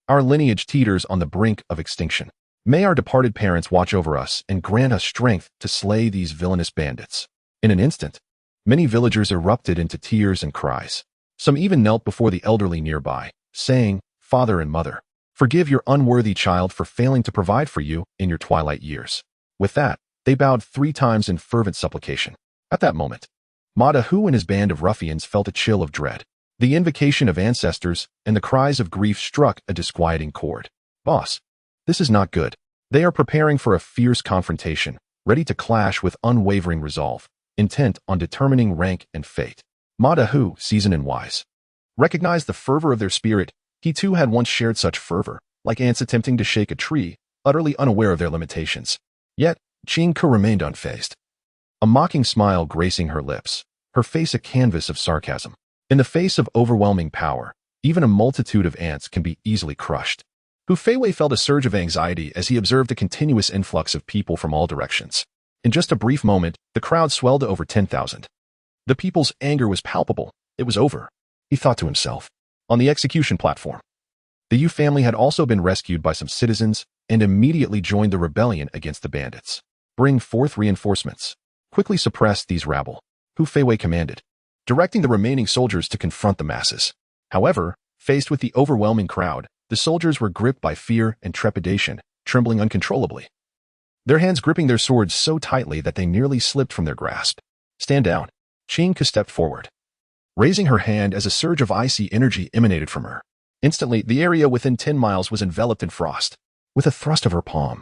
Our lineage teeters on the brink of extinction. May our departed parents watch over us and grant us strength to slay these villainous bandits. In an instant, many villagers erupted into tears and cries. Some even knelt before the elderly nearby, saying, Father and Mother, forgive your unworthy child for failing to provide for you in your twilight years. With that, they bowed 3 times in fervent supplication. At that moment, Mada Hu and his band of ruffians felt a chill of dread. The invocation of ancestors and the cries of grief struck a disquieting chord. Boss, this is not good. They are preparing for a fierce confrontation, ready to clash with unwavering resolve, intent on determining rank and fate. Mada Hu, seasoned and wise, recognized the fervor of their spirit. He too had once shared such fervor, like ants attempting to shake a tree, utterly unaware of their limitations. Yet, Qingku remained unfazed. A mocking smile gracing her lips, her face a canvas of sarcasm. In the face of overwhelming power, even a multitude of ants can be easily crushed. Hu Feiwei felt a surge of anxiety as he observed a continuous influx of people from all directions. In just a brief moment, the crowd swelled to over 10,000. The people's anger was palpable. It was over, he thought to himself. On the execution platform, the Yu family had also been rescued by some citizens and immediately joined the rebellion against the bandits. Bring forth reinforcements. Quickly suppress these rabble, Hu Feiwei commanded, directing the remaining soldiers to confront the masses. However, faced with the overwhelming crowd, the soldiers were gripped by fear and trepidation, trembling uncontrollably. Their hands gripping their swords so tightly that they nearly slipped from their grasp. Stand down. Qingku stepped forward, raising her hand as a surge of icy energy emanated from her. Instantly, the area within 10 miles was enveloped in frost. With a thrust of her palm,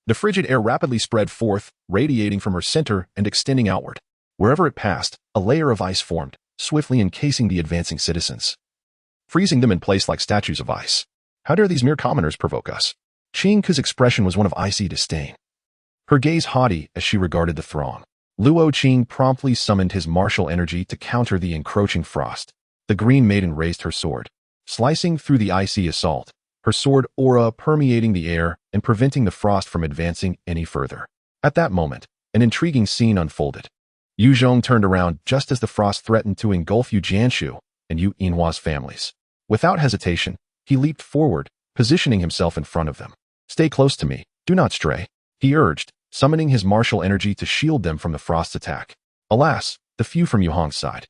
the frigid air rapidly spread forth, radiating from her center and extending outward. Wherever it passed, a layer of ice formed, swiftly encasing the advancing citizens, freezing them in place like statues of ice. How dare these mere commoners provoke us? Qingku's expression was one of icy disdain. her gaze haughty as she regarded the throng. Luo Qing promptly summoned his martial energy to counter the encroaching frost. The Green Maiden raised her sword, slicing through the icy assault, her sword aura permeating the air and preventing the frost from advancing any further. At that moment, an intriguing scene unfolded. Yu Zhong turned around just as the frost threatened to engulf Yu Jianshu and Yu Yinhua's families. Without hesitation, he leaped forward, positioning himself in front of them. "Stay close to me, do not stray," he urged, summoning his martial energy to shield them from the frost's attack. Alas, the few from Yu Hong's side,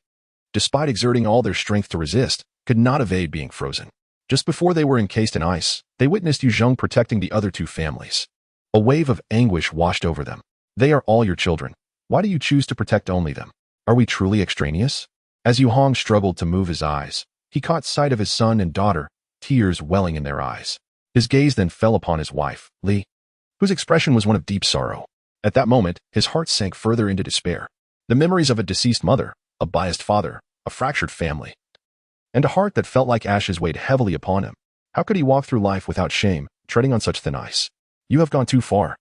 despite exerting all their strength to resist, could not evade being frozen. Just before they were encased in ice, they witnessed Yu Zhong protecting the other two families. A wave of anguish washed over them. "They are all your children. Why do you choose to protect only them? Are we truly extraneous?" As Yu Hong struggled to move his eyes, he caught sight of his son and daughter, tears welling in their eyes. His gaze then fell upon his wife, Li, whose expression was one of deep sorrow. At that moment, his heart sank further into despair. The memories of a deceased mother, a biased father, a fractured family, and a heart that felt like ashes weighed heavily upon him. How could he walk through life without shame, treading on such thin ice? "You have gone too far,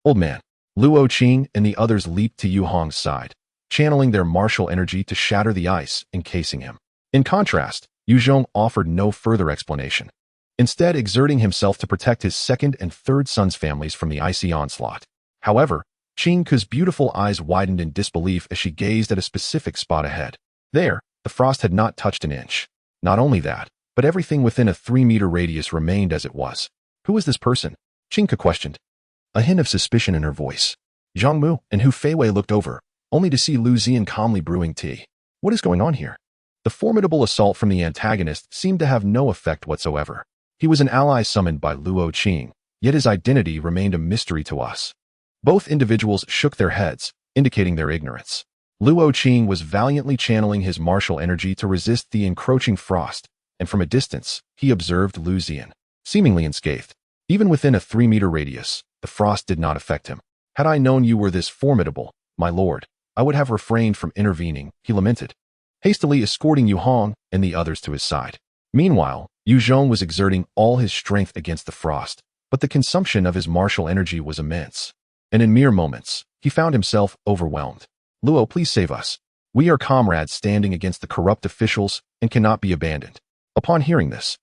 old man." Luo Qing and the others leaped to Yu Hong's side, channeling their martial energy to shatter the ice, encasing him. In contrast, Yu Zhong offered no further explanation, instead exerting himself to protect his second and third sons' families from the icy onslaught. However, Qing Ke's beautiful eyes widened in disbelief as she gazed at a specific spot ahead. There, the frost had not touched an inch. Not only that, but everything within a 3-meter radius remained as it was. "Who is this person?" Qing Ke questioned, a hint of suspicion in her voice. Zhang Mu and Hu Feiwei looked over, only to see Liu Ziyan calmly brewing tea. What is going on here? The formidable assault from the antagonist seemed to have no effect whatsoever. He was an ally summoned by Luo Qing, yet his identity remained a mystery to us. Both individuals shook their heads, indicating their ignorance. Luo Qing was valiantly channeling his martial energy to resist the encroaching frost, and from a distance, he observed Liu Ziyan, seemingly unscathed. Even within a 3-meter radius, the frost did not affect him. "Had I known you were this formidable, my lord, I would have refrained from intervening," he lamented, hastily escorting Yu Hong and the others to his side. Meanwhile, Yu Zhong was exerting all his strength against the frost, but the consumption of his martial energy was immense, and in mere moments, he found himself overwhelmed. "Luo, please save us. We are comrades standing against the corrupt officials and cannot be abandoned." Upon hearing this,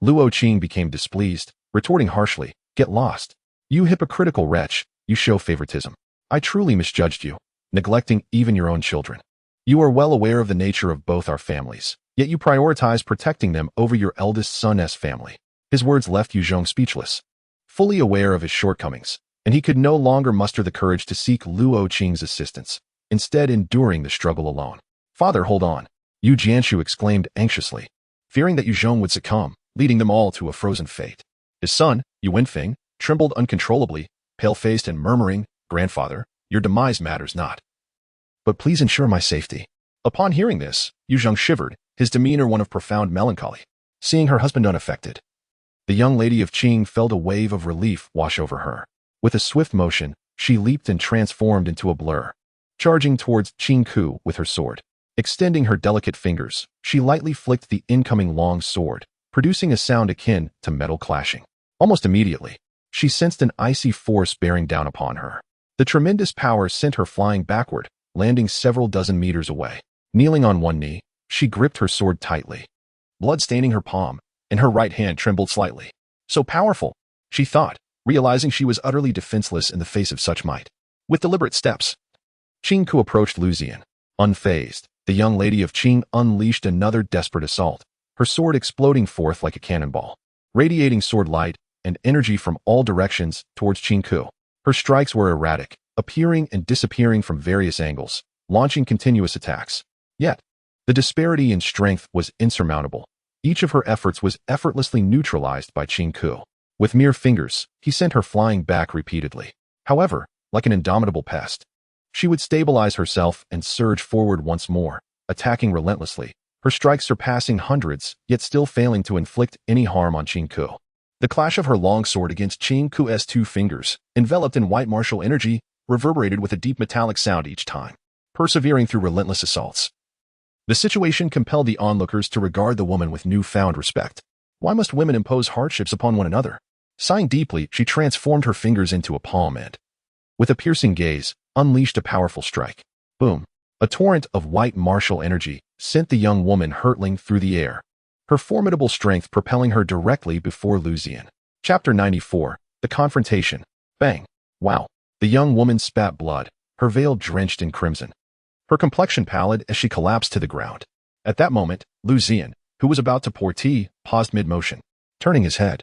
Luo Qing became displeased, retorting harshly, "Get lost. You hypocritical wretch, you show favoritism. I truly misjudged you, neglecting even your own children. You are well aware of the nature of both our families, yet you prioritize protecting them over your eldest son's family." His words left Yu Zhong speechless, fully aware of his shortcomings, and he could no longer muster the courage to seek Luo Qing's assistance, instead enduring the struggle alone. "Father, hold on," Yu Jianshu exclaimed anxiously, fearing that Yu Zhong would succumb, leading them all to a frozen fate. His son, Yu Wenfeng, trembled uncontrollably, pale-faced and murmuring, "Grandfather, your demise matters not, but please ensure my safety." Upon hearing this, Yu Zhong shivered, his demeanor one of profound melancholy. Seeing her husband unaffected, the young lady of Qing felt a wave of relief wash over her. With a swift motion, she leaped and transformed into a blur, charging towards Qing Ke with her sword. Extending her delicate fingers, she lightly flicked the incoming long sword, producing a sound akin to metal clashing. Almost immediately, she sensed an icy force bearing down upon her. The tremendous power sent her flying backward, landing several dozen meters away. Kneeling on one knee, she gripped her sword tightly, blood staining her palm, and her right hand trembled slightly. So powerful, she thought, realizing she was utterly defenseless in the face of such might. With deliberate steps, Qing Ke approached Liu Ziyan. Unfazed, the young lady of Qing unleashed another desperate assault, her sword exploding forth like a cannonball, radiating sword light and energy from all directions towards Qing Ke. Her strikes were erratic, appearing and disappearing from various angles, launching continuous attacks. Yet, the disparity in strength was insurmountable. Each of her efforts was effortlessly neutralized by Qing Ke. With mere fingers, he sent her flying back repeatedly. However, like an indomitable pest, she would stabilize herself and surge forward once more, attacking relentlessly, her strikes surpassing hundreds, yet still failing to inflict any harm on Qing Ke. The clash of her long sword against Qing Ke's 2 fingers, enveloped in white martial energy, reverberated with a deep metallic sound each time, persevering through relentless assaults. The situation compelled the onlookers to regard the woman with newfound respect. Why must women impose hardships upon one another? Sighing deeply, she transformed her fingers into a palm and, with a piercing gaze, unleashed a powerful strike. Boom! A torrent of white martial energy sent the young woman hurtling through the air, her formidable strength propelling her directly before Liu Ziyan. Chapter 94. The Confrontation. Bang! Wow! The young woman spat blood, her veil drenched in crimson, her complexion pallid as she collapsed to the ground. At that moment, Liu Ziyan, who was about to pour tea, paused mid-motion. Turning his head,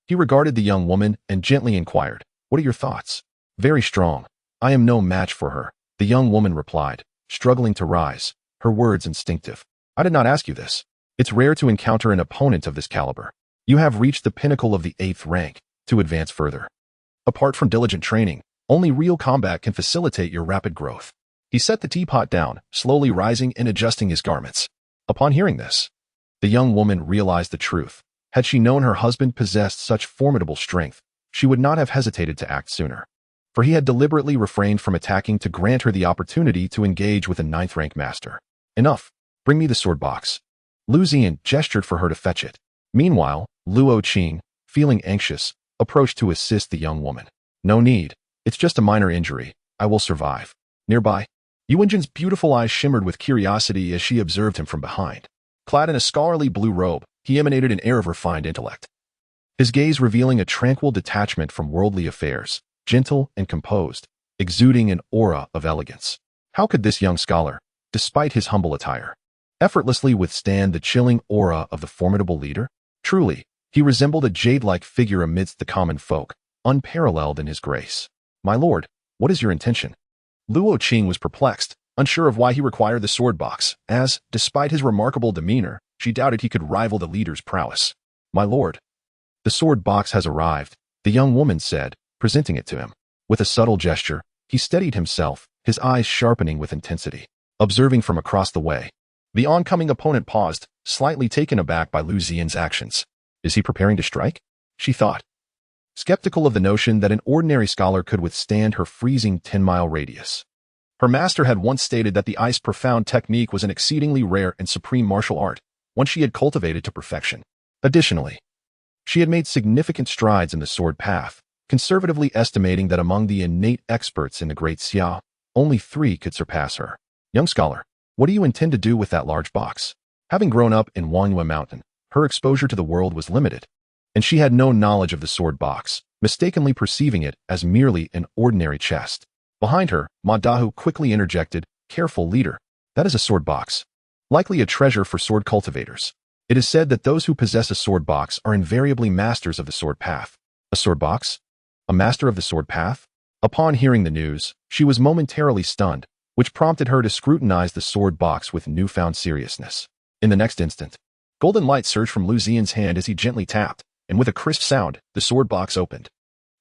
he regarded the young woman and gently inquired, "What are your thoughts?" "Very strong. I am no match for her," the young woman replied, struggling to rise, her words instinctive. "I did not ask you this. It's rare to encounter an opponent of this caliber. You have reached the pinnacle of the 8th rank. To advance further, apart from diligent training, only real combat can facilitate your rapid growth." He set the teapot down, slowly rising and adjusting his garments. Upon hearing this, the young woman realized the truth. Had she known her husband possessed such formidable strength, she would not have hesitated to act sooner. For he had deliberately refrained from attacking to grant her the opportunity to engage with a 9th rank master. "Enough. Bring me the sword box." Liu Ziyan gestured for her to fetch it. Meanwhile, Luo Qing, feeling anxious, approached to assist the young woman. "No need. It's just a minor injury. I will survive." Nearby, Yuanjin's beautiful eyes shimmered with curiosity as she observed him from behind. Clad in a scholarly blue robe, he emanated an air of refined intellect, his gaze revealing a tranquil detachment from worldly affairs, gentle and composed, exuding an aura of elegance. How could this young scholar, despite his humble attire, effortlessly withstand the chilling aura of the formidable leader? Truly, he resembled a jade-like figure amidst the common folk, unparalleled in his grace. "My lord, what is your intention?" Luo Qing was perplexed, unsure of why he required the sword box, as, despite his remarkable demeanor, she doubted he could rival the leader's prowess. "My lord, the sword box has arrived," the young woman said, presenting it to him. With a subtle gesture, he steadied himself, his eyes sharpening with intensity, observing from across the way. The oncoming opponent paused, slightly taken aback by Liu Ziyan's actions. "Is he preparing to strike?" she thought, skeptical of the notion that an ordinary scholar could withstand her freezing 10-mile radius. Her master had once stated that the ice profound technique was an exceedingly rare and supreme martial art, one she had cultivated to perfection. Additionally, she had made significant strides in the sword path, conservatively estimating that among the innate experts in the Great Xia, only 3 could surpass her. "Young scholar, what do you intend to do with that large box?" Having grown up in Wangyue Mountain, her exposure to the world was limited, and she had no knowledge of the sword box, mistakenly perceiving it as merely an ordinary chest. Behind her, Ma Dahu quickly interjected, "Careful, leader. That is a sword box. Likely a treasure for sword cultivators. It is said that those who possess a sword box are invariably masters of the sword path." "A sword box? A master of the sword path?" Upon hearing the news, she was momentarily stunned, which prompted her to scrutinize the sword box with newfound seriousness. In the next instant, golden light surged from Liu Ziyan's hand as he gently tapped, and with a crisp sound, the sword box opened.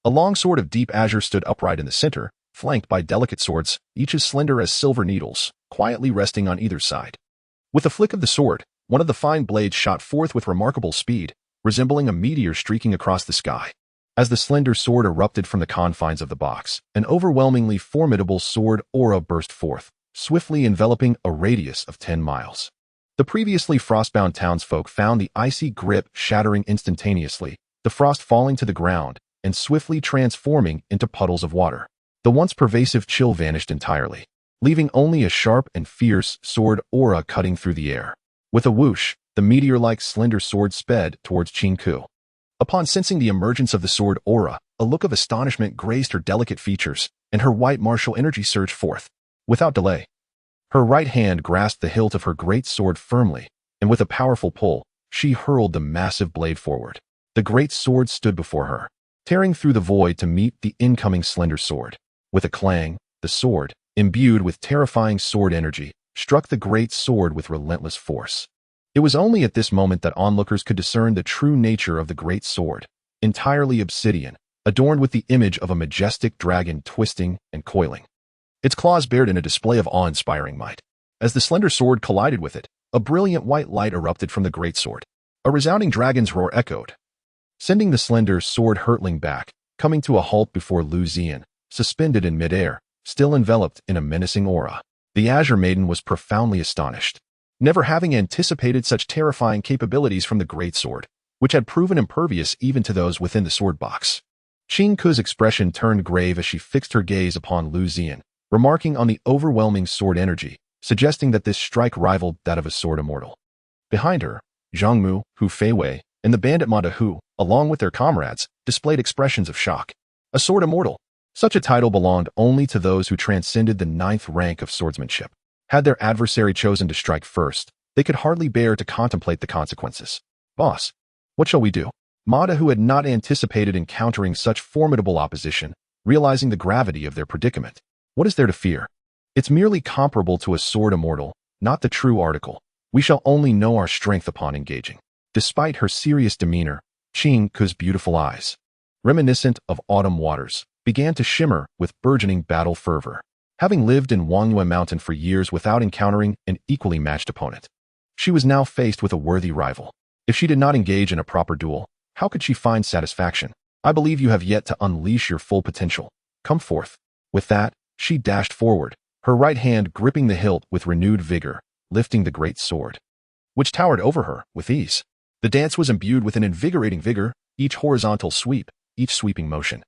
A long sword of deep azure stood upright in the center, flanked by delicate swords, each as slender as silver needles, quietly resting on either side. With a flick of the sword, one of the fine blades shot forth with remarkable speed, resembling a meteor streaking across the sky. As the slender sword erupted from the confines of the box, an overwhelmingly formidable sword aura burst forth, swiftly enveloping a radius of 10 miles. The previously frostbound townsfolk found the icy grip shattering instantaneously, the frost falling to the ground and swiftly transforming into puddles of water. The once pervasive chill vanished entirely, leaving only a sharp and fierce sword aura cutting through the air. With a whoosh, the meteor-like slender sword sped towards Qingku. Upon sensing the emergence of the sword aura, a look of astonishment graced her delicate features, and her white martial energy surged forth. Without delay, her right hand grasped the hilt of her great sword firmly, and with a powerful pull, she hurled the massive blade forward. The great sword stood before her, tearing through the void to meet the incoming slender sword. With a clang, the sword, imbued with terrifying sword energy, struck the great sword with relentless force. It was only at this moment that onlookers could discern the true nature of the great sword, entirely obsidian, adorned with the image of a majestic dragon twisting and coiling, its claws bared in a display of awe-inspiring might. As the slender sword collided with it, a brilliant white light erupted from the great sword. A resounding dragon's roar echoed, sending the slender sword hurtling back, coming to a halt before Liu Ziyan, suspended in midair, still enveloped in a menacing aura. The Azure Maiden was profoundly astonished, never having anticipated such terrifying capabilities from the great sword, which had proven impervious even to those within the sword box. Qing Ke's expression turned grave as she fixed her gaze upon Liu Ziyan, remarking on the overwhelming sword energy, suggesting that this strike rivaled that of a sword immortal. Behind her, Zhang Mu, Hu Feiwei, and the bandit Ma Hu, along with their comrades, displayed expressions of shock. A sword immortal. Such a title belonged only to those who transcended the 9th rank of swordsmanship. Had their adversary chosen to strike first, they could hardly bear to contemplate the consequences. Boss, what shall we do? Ma Hu had not anticipated encountering such formidable opposition, realizing the gravity of their predicament. What is there to fear? It's merely comparable to a sword immortal, not the true article. We shall only know our strength upon engaging. Despite her serious demeanor, Qing Ke's beautiful eyes, reminiscent of autumn waters, began to shimmer with burgeoning battle fervor. Having lived in Wangyue Mountain for years without encountering an equally matched opponent, she was now faced with a worthy rival. If she did not engage in a proper duel, how could she find satisfaction? I believe you have yet to unleash your full potential. Come forth. With that, she dashed forward, her right hand gripping the hilt with renewed vigor, lifting the great sword, which towered over her with ease. The dance was imbued with an invigorating vigor, each horizontal sweep, each sweeping motion,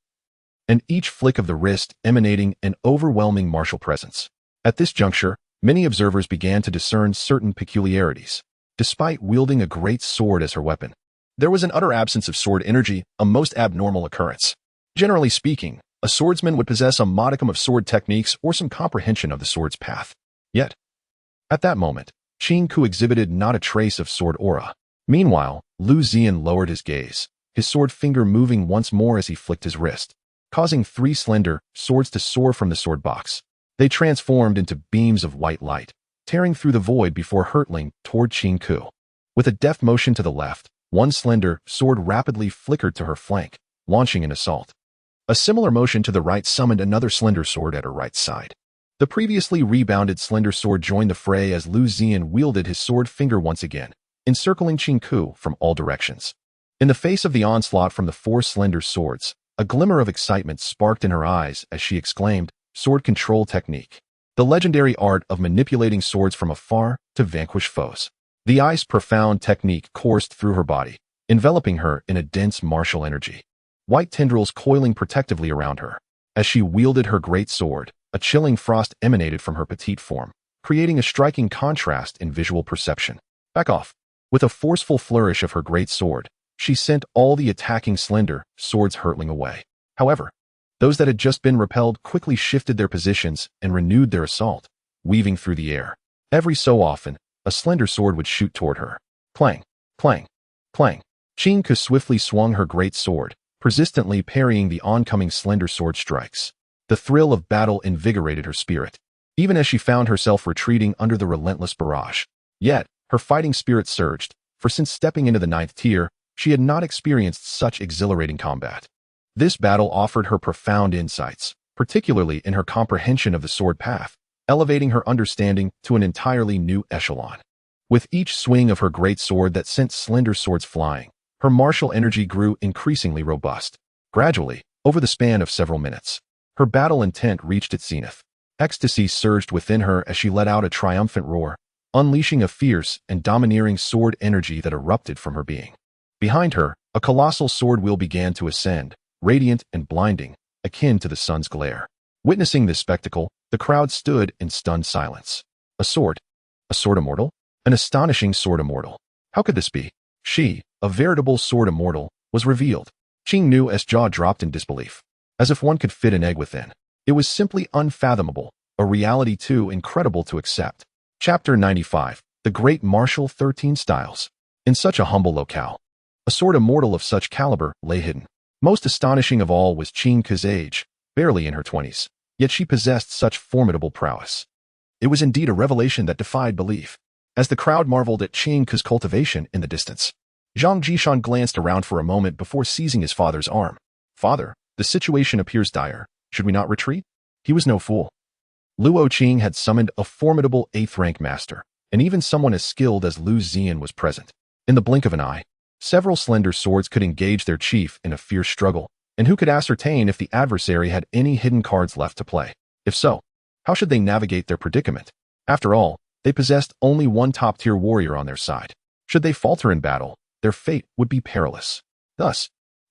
and each flick of the wrist emanating an overwhelming martial presence. At this juncture, many observers began to discern certain peculiarities. Despite wielding a great sword as her weapon, there was an utter absence of sword energy, a most abnormal occurrence. Generally speaking, a swordsman would possess a modicum of sword techniques or some comprehension of the sword's path. Yet, at that moment, Qing Ke exhibited not a trace of sword aura. Meanwhile, Liu Ziyan lowered his gaze, his sword finger moving once more as he flicked his wrist, causing 3 slender swords to soar from the sword box. They transformed into beams of white light, tearing through the void before hurtling toward Qing Ke. With a deft motion to the left, one slender sword rapidly flickered to her flank, launching an assault. A similar motion to the right summoned another slender sword at her right side. The previously rebounded slender sword joined the fray as Liu Ziyan wielded his sword finger once again, encircling Qing Ke from all directions. In the face of the onslaught from the 4 slender swords, a glimmer of excitement sparked in her eyes as she exclaimed, "Sword control technique. The legendary art of manipulating swords from afar to vanquish foes." The ice profound technique coursed through her body, enveloping her in a dense martial energy. White tendrils coiling protectively around her. As she wielded her great sword, a chilling frost emanated from her petite form, creating a striking contrast in visual perception. Back off. With a forceful flourish of her great sword, she sent all the attacking slender swords hurtling away. However, those that had just been repelled quickly shifted their positions and renewed their assault, weaving through the air. Every so often, a slender sword would shoot toward her. Clang, clang, clang. Qing Ke swiftly swung her great sword, persistently parrying the oncoming slender sword strikes. The thrill of battle invigorated her spirit, even as she found herself retreating under the relentless barrage. Yet, her fighting spirit surged, for since stepping into the 9th tier, she had not experienced such exhilarating combat. This battle offered her profound insights, particularly in her comprehension of the sword path, elevating her understanding to an entirely new echelon. With each swing of her great sword that sent slender swords flying, her martial energy grew increasingly robust. Gradually, over the span of several minutes, her battle intent reached its zenith. Ecstasy surged within her as she let out a triumphant roar, unleashing a fierce and domineering sword energy that erupted from her being. Behind her, a colossal sword wheel began to ascend, radiant and blinding, akin to the sun's glare. Witnessing this spectacle, the crowd stood in stunned silence. A sword? A sword immortal? An astonishing sword immortal. How could this be? She, a veritable sword immortal, was revealed. Qing Nu's jaw dropped in disbelief, as if one could fit an egg within. It was simply unfathomable, a reality too incredible to accept. Chapter 95, The Great Martial 13 Styles. In such a humble locale, a sword immortal of such caliber lay hidden. Most astonishing of all was Qing Ke's age, barely in her 20s, yet she possessed such formidable prowess. It was indeed a revelation that defied belief. As the crowd marveled at Qing Ke's cultivation in the distance, Zhang Jishan glanced around for a moment before seizing his father's arm. "Father, the situation appears dire. Should we not retreat?" He was no fool. Luo Qing had summoned a formidable 8th-rank master, and even someone as skilled as Liu Ziyan was present. In the blink of an eye, several slender swords could engage their chief in a fierce struggle, and who could ascertain if the adversary had any hidden cards left to play? If so, how should they navigate their predicament? After all, they possessed only one top-tier warrior on their side. Should they falter in battle, their fate would be perilous. Thus,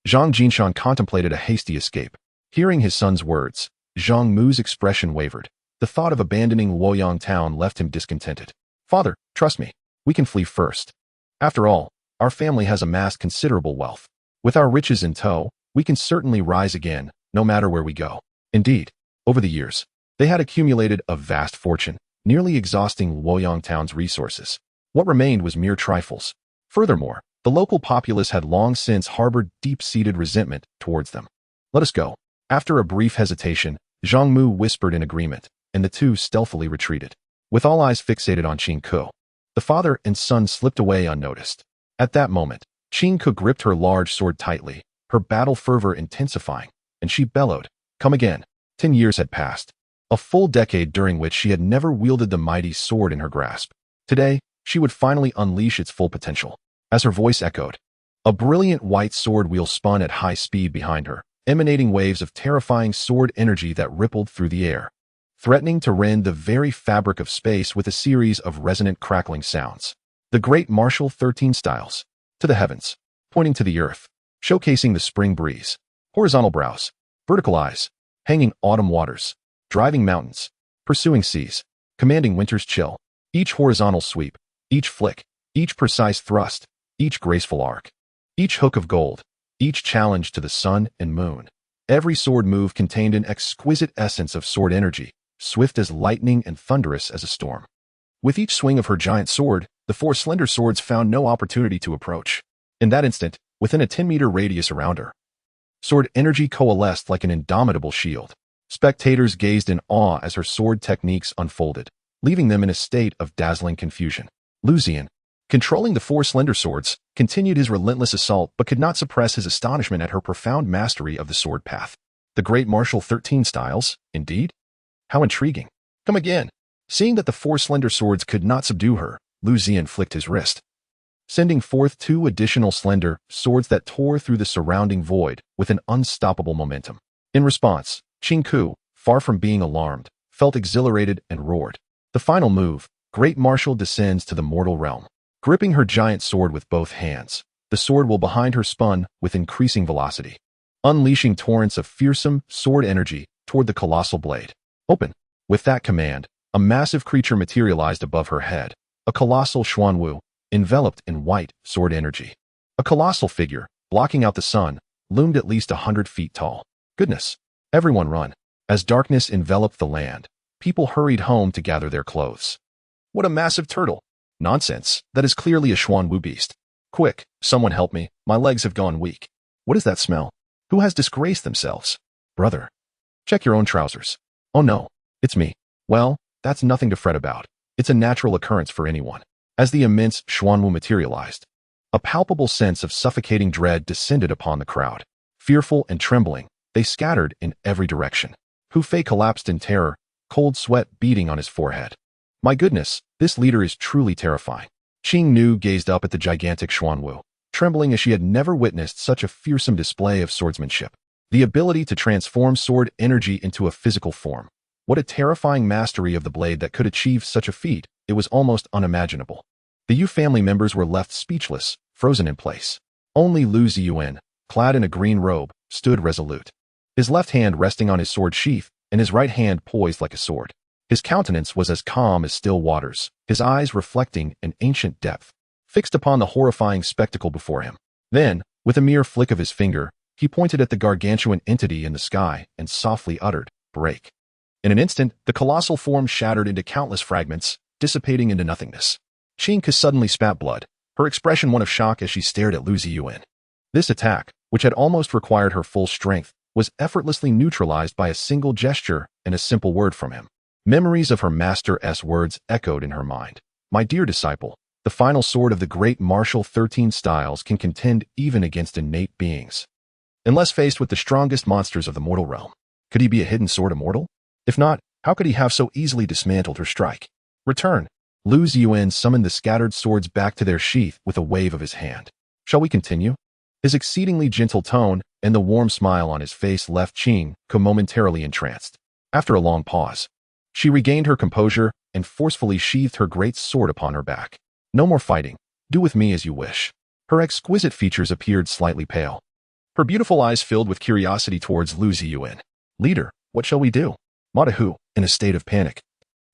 Zhang Jinshan contemplated a hasty escape. Hearing his son's words, Zhang Mu's expression wavered. The thought of abandoning Luoyang town left him discontented. Father, trust me. We can flee first. After all, our family has amassed considerable wealth. With our riches in tow, we can certainly rise again, no matter where we go. Indeed, over the years, they had accumulated a vast fortune, nearly exhausting Luoyang town's resources. What remained was mere trifles. Furthermore, the local populace had long since harbored deep-seated resentment towards them. Let us go. After a brief hesitation, Zhang Mu whispered in agreement, and the two stealthily retreated. With all eyes fixated on Qing Ke, the father and son slipped away unnoticed. At that moment, Qing Ke gripped her large sword tightly, her battle fervor intensifying, and she bellowed, "Come again." 10 years had passed, a full decade during which she had never wielded the mighty sword in her grasp. Today, she would finally unleash its full potential. As her voice echoed, a brilliant white sword wheel spun at high speed behind her, emanating waves of terrifying sword energy that rippled through the air, threatening to rend the very fabric of space with a series of resonant crackling sounds. The great martial 13 styles. To the heavens, pointing to the earth, showcasing the spring breeze. Horizontal brows, vertical eyes, hanging autumn waters, driving mountains, pursuing seas, commanding winter's chill. Each horizontal sweep, each flick, each precise thrust, each graceful arc, each hook of gold, each challenge to the sun and moon. Every sword move contained an exquisite essence of sword energy, swift as lightning and thunderous as a storm. With each swing of her giant sword, the four slender swords found no opportunity to approach. In that instant, within a 10-meter radius around her, sword energy coalesced like an indomitable shield. Spectators gazed in awe as her sword techniques unfolded, leaving them in a state of dazzling confusion. Liu Ziyan, controlling the four slender swords, continued his relentless assault but could not suppress his astonishment at her profound mastery of the sword path. The great martial 13 styles, indeed? How intriguing. Come again. Seeing that the four slender swords could not subdue her, Liu Ziyan flicked his wrist, sending forth 2 additional slender swords that tore through the surrounding void with an unstoppable momentum. In response, Qing Ke, far from being alarmed, felt exhilarated and roared. The final move, Great Martial, descends to the mortal realm. Gripping her giant sword with both hands, the sword wheel behind her spun with increasing velocity, unleashing torrents of fearsome sword energy toward the colossal blade. Open. With that command, a massive creature materialized above her head, a colossal Xuanwu, enveloped in white sword energy. A colossal figure, blocking out the sun, loomed at least 100 feet tall. Goodness! Everyone run. As darkness enveloped the land, people hurried home to gather their clothes. What a massive turtle! Nonsense, that is clearly a Xuanwu beast. Quick, someone help me, my legs have gone weak. What is that smell? Who has disgraced themselves? Brother, check your own trousers. Oh no, it's me. Well, that's nothing to fret about. It's a natural occurrence for anyone. As the immense Xuanwu materialized, a palpable sense of suffocating dread descended upon the crowd. Fearful and trembling, they scattered in every direction. Hu Fei collapsed in terror, cold sweat beading on his forehead. My goodness, this leader is truly terrifying. Qing Nu gazed up at the gigantic Xuanwu, trembling as she had never witnessed such a fearsome display of swordsmanship. The ability to transform sword energy into a physical form. What a terrifying mastery of the blade that could achieve such a feat, it was almost unimaginable. The Yu family members were left speechless, frozen in place. Only Liu Ziyan, clad in a green robe, stood resolute. His left hand resting on his sword sheath, and his right hand poised like a sword. His countenance was as calm as still waters, his eyes reflecting an ancient depth, fixed upon the horrifying spectacle before him. Then, with a mere flick of his finger, he pointed at the gargantuan entity in the sky and softly uttered, "Break." In an instant, the colossal form shattered into countless fragments, dissipating into nothingness. Qing Ke suddenly spat blood, her expression one of shock as she stared at Liu Ziyan. This attack, which had almost required her full strength, was effortlessly neutralized by a single gesture and a simple word from him. Memories of her master's words echoed in her mind. My dear disciple, the final sword of the great martial 13 styles can contend even against innate beings. Unless faced with the strongest monsters of the mortal realm. Could he be a hidden sword immortal? If not, how could he have so easily dismantled her strike? Return. Liu Ziyan summoned the scattered swords back to their sheath with a wave of his hand. Shall we continue? His exceedingly gentle tone and the warm smile on his face left Qing Ke momentarily entranced. After a long pause, she regained her composure and forcefully sheathed her great sword upon her back. No more fighting. Do with me as you wish. Her exquisite features appeared slightly pale. her beautiful eyes filled with curiosity towards Liu Ziyan. Leader, what shall we do? Madahu, in a state of panic,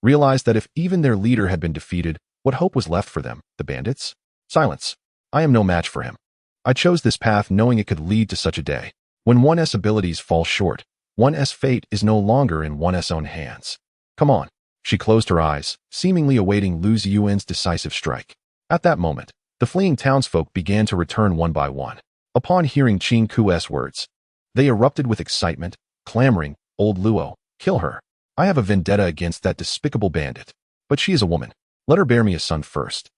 realized that if even their leader had been defeated, what hope was left for them, the bandits? Silence. I am no match for him. I chose this path knowing it could lead to such a day. When one's abilities fall short, one's fate is no longer in one's own hands. Come on. She closed her eyes, seemingly awaiting Liu Ziyan's decisive strike. At that moment, the fleeing townsfolk began to return one by one. Upon hearing Qing Ku's words, they erupted with excitement, clamoring, "Old Luo, kill her. I have a vendetta against that despicable bandit. But she is a woman. Let her bear me a son first.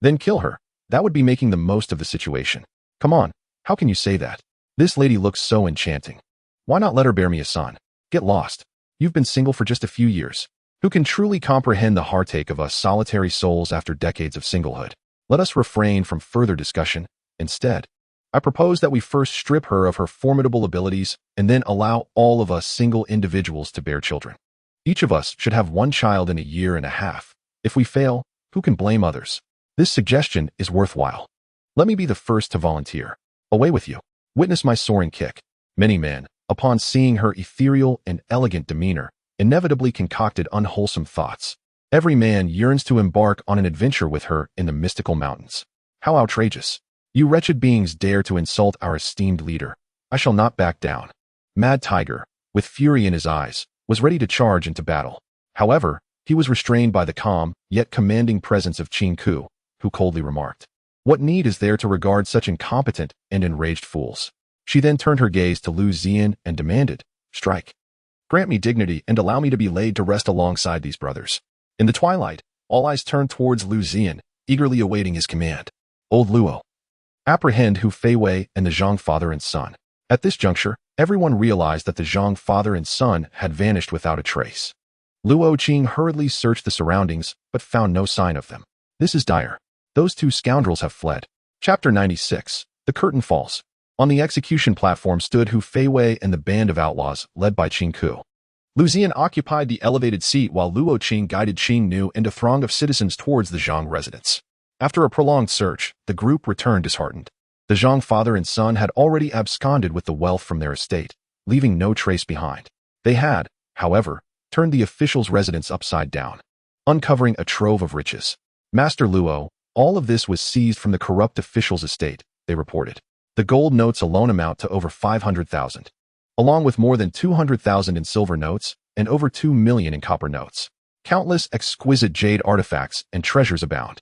Then kill her. That would be making the most of the situation. Come on, how can you say that? This lady looks so enchanting. Why not let her bear me a son? Get lost. You've been single for just a few years. Who can truly comprehend the heartache of us solitary souls after decades of singlehood? Let us refrain from further discussion. Instead, I propose that we first strip her of her formidable abilities and then allow all of us single individuals to bear children. Each of us should have one child in a year and a half. If we fail, who can blame others? This suggestion is worthwhile. Let me be the first to volunteer. Away with you. Witness my soaring kick. Many men, upon seeing her ethereal and elegant demeanor, inevitably concocted unwholesome thoughts. Every man yearns to embark on an adventure with her in the mystical mountains. How outrageous. You wretched beings dare to insult our esteemed leader. I shall not back down. Mad Tiger, with fury in his eyes, was ready to charge into battle. However, he was restrained by the calm, yet commanding presence of Qing Ku, who coldly remarked, "What need is there to regard such incompetent and enraged fools?" She then turned her gaze to Liu Ziyan and demanded, "Strike. Grant me dignity and allow me to be laid to rest alongside these brothers." In the twilight, all eyes turned towards Liu Ziyan, eagerly awaiting his command. "Old Luo, apprehend Hu Feiwei and the Zhang father and son." At this juncture, everyone realized that the Zhang father and son had vanished without a trace. Luo Qing hurriedly searched the surroundings, but found no sign of them. This is dire. Those two scoundrels have fled. Chapter 96. The Curtain Falls. On the execution platform stood Hu Feiwei and the band of outlaws, led by Qing Ku. Liu Ziyan occupied the elevated seat while Luo Qing guided Qing Nu and a throng of citizens towards the Zhang residence. After a prolonged search, the group returned disheartened. The Zhang father and son had already absconded with the wealth from their estate, leaving no trace behind. They had, however, turned the official's residence upside down, uncovering a trove of riches. "Master Luo, all of this was seized from the corrupt official's estate," they reported. The gold notes alone amount to over 500,000, along with more than 200,000 in silver notes and over 2 million in copper notes. Countless exquisite jade artifacts and treasures abound.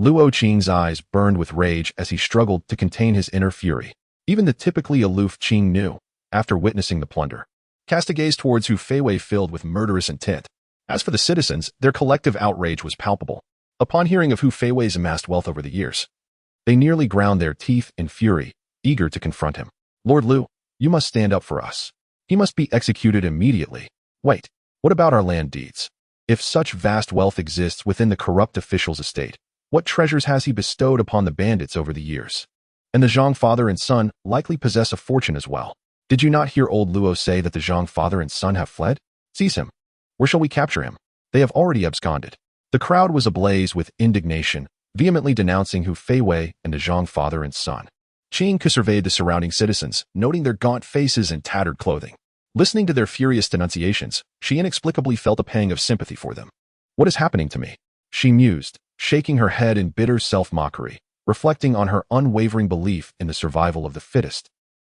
Luo Qing's eyes burned with rage as he struggled to contain his inner fury. Even the typically aloof Qing Nu, after witnessing the plunder, cast a gaze towards Hu Feiwei filled with murderous intent. As for the citizens, their collective outrage was palpable. Upon hearing of Hu Feiwei's amassed wealth over the years, they nearly ground their teeth in fury, eager to confront him. "Lord Liu, you must stand up for us. He must be executed immediately." "Wait, what about our land deeds? If such vast wealth exists within the corrupt official's estate, what treasures has he bestowed upon the bandits over the years? And the Zhang father and son likely possess a fortune as well. Did you not hear old Luo say that the Zhang father and son have fled? Seize him. Where shall we capture him? They have already absconded." The crowd was ablaze with indignation, vehemently denouncing Hu Feiwei and the Zhang father and son. Qing Ku surveyed the surrounding citizens, noting their gaunt faces and tattered clothing. Listening to their furious denunciations, she inexplicably felt a pang of sympathy for them. "What is happening to me?" she mused, shaking her head in bitter self-mockery, reflecting on her unwavering belief in the survival of the fittest,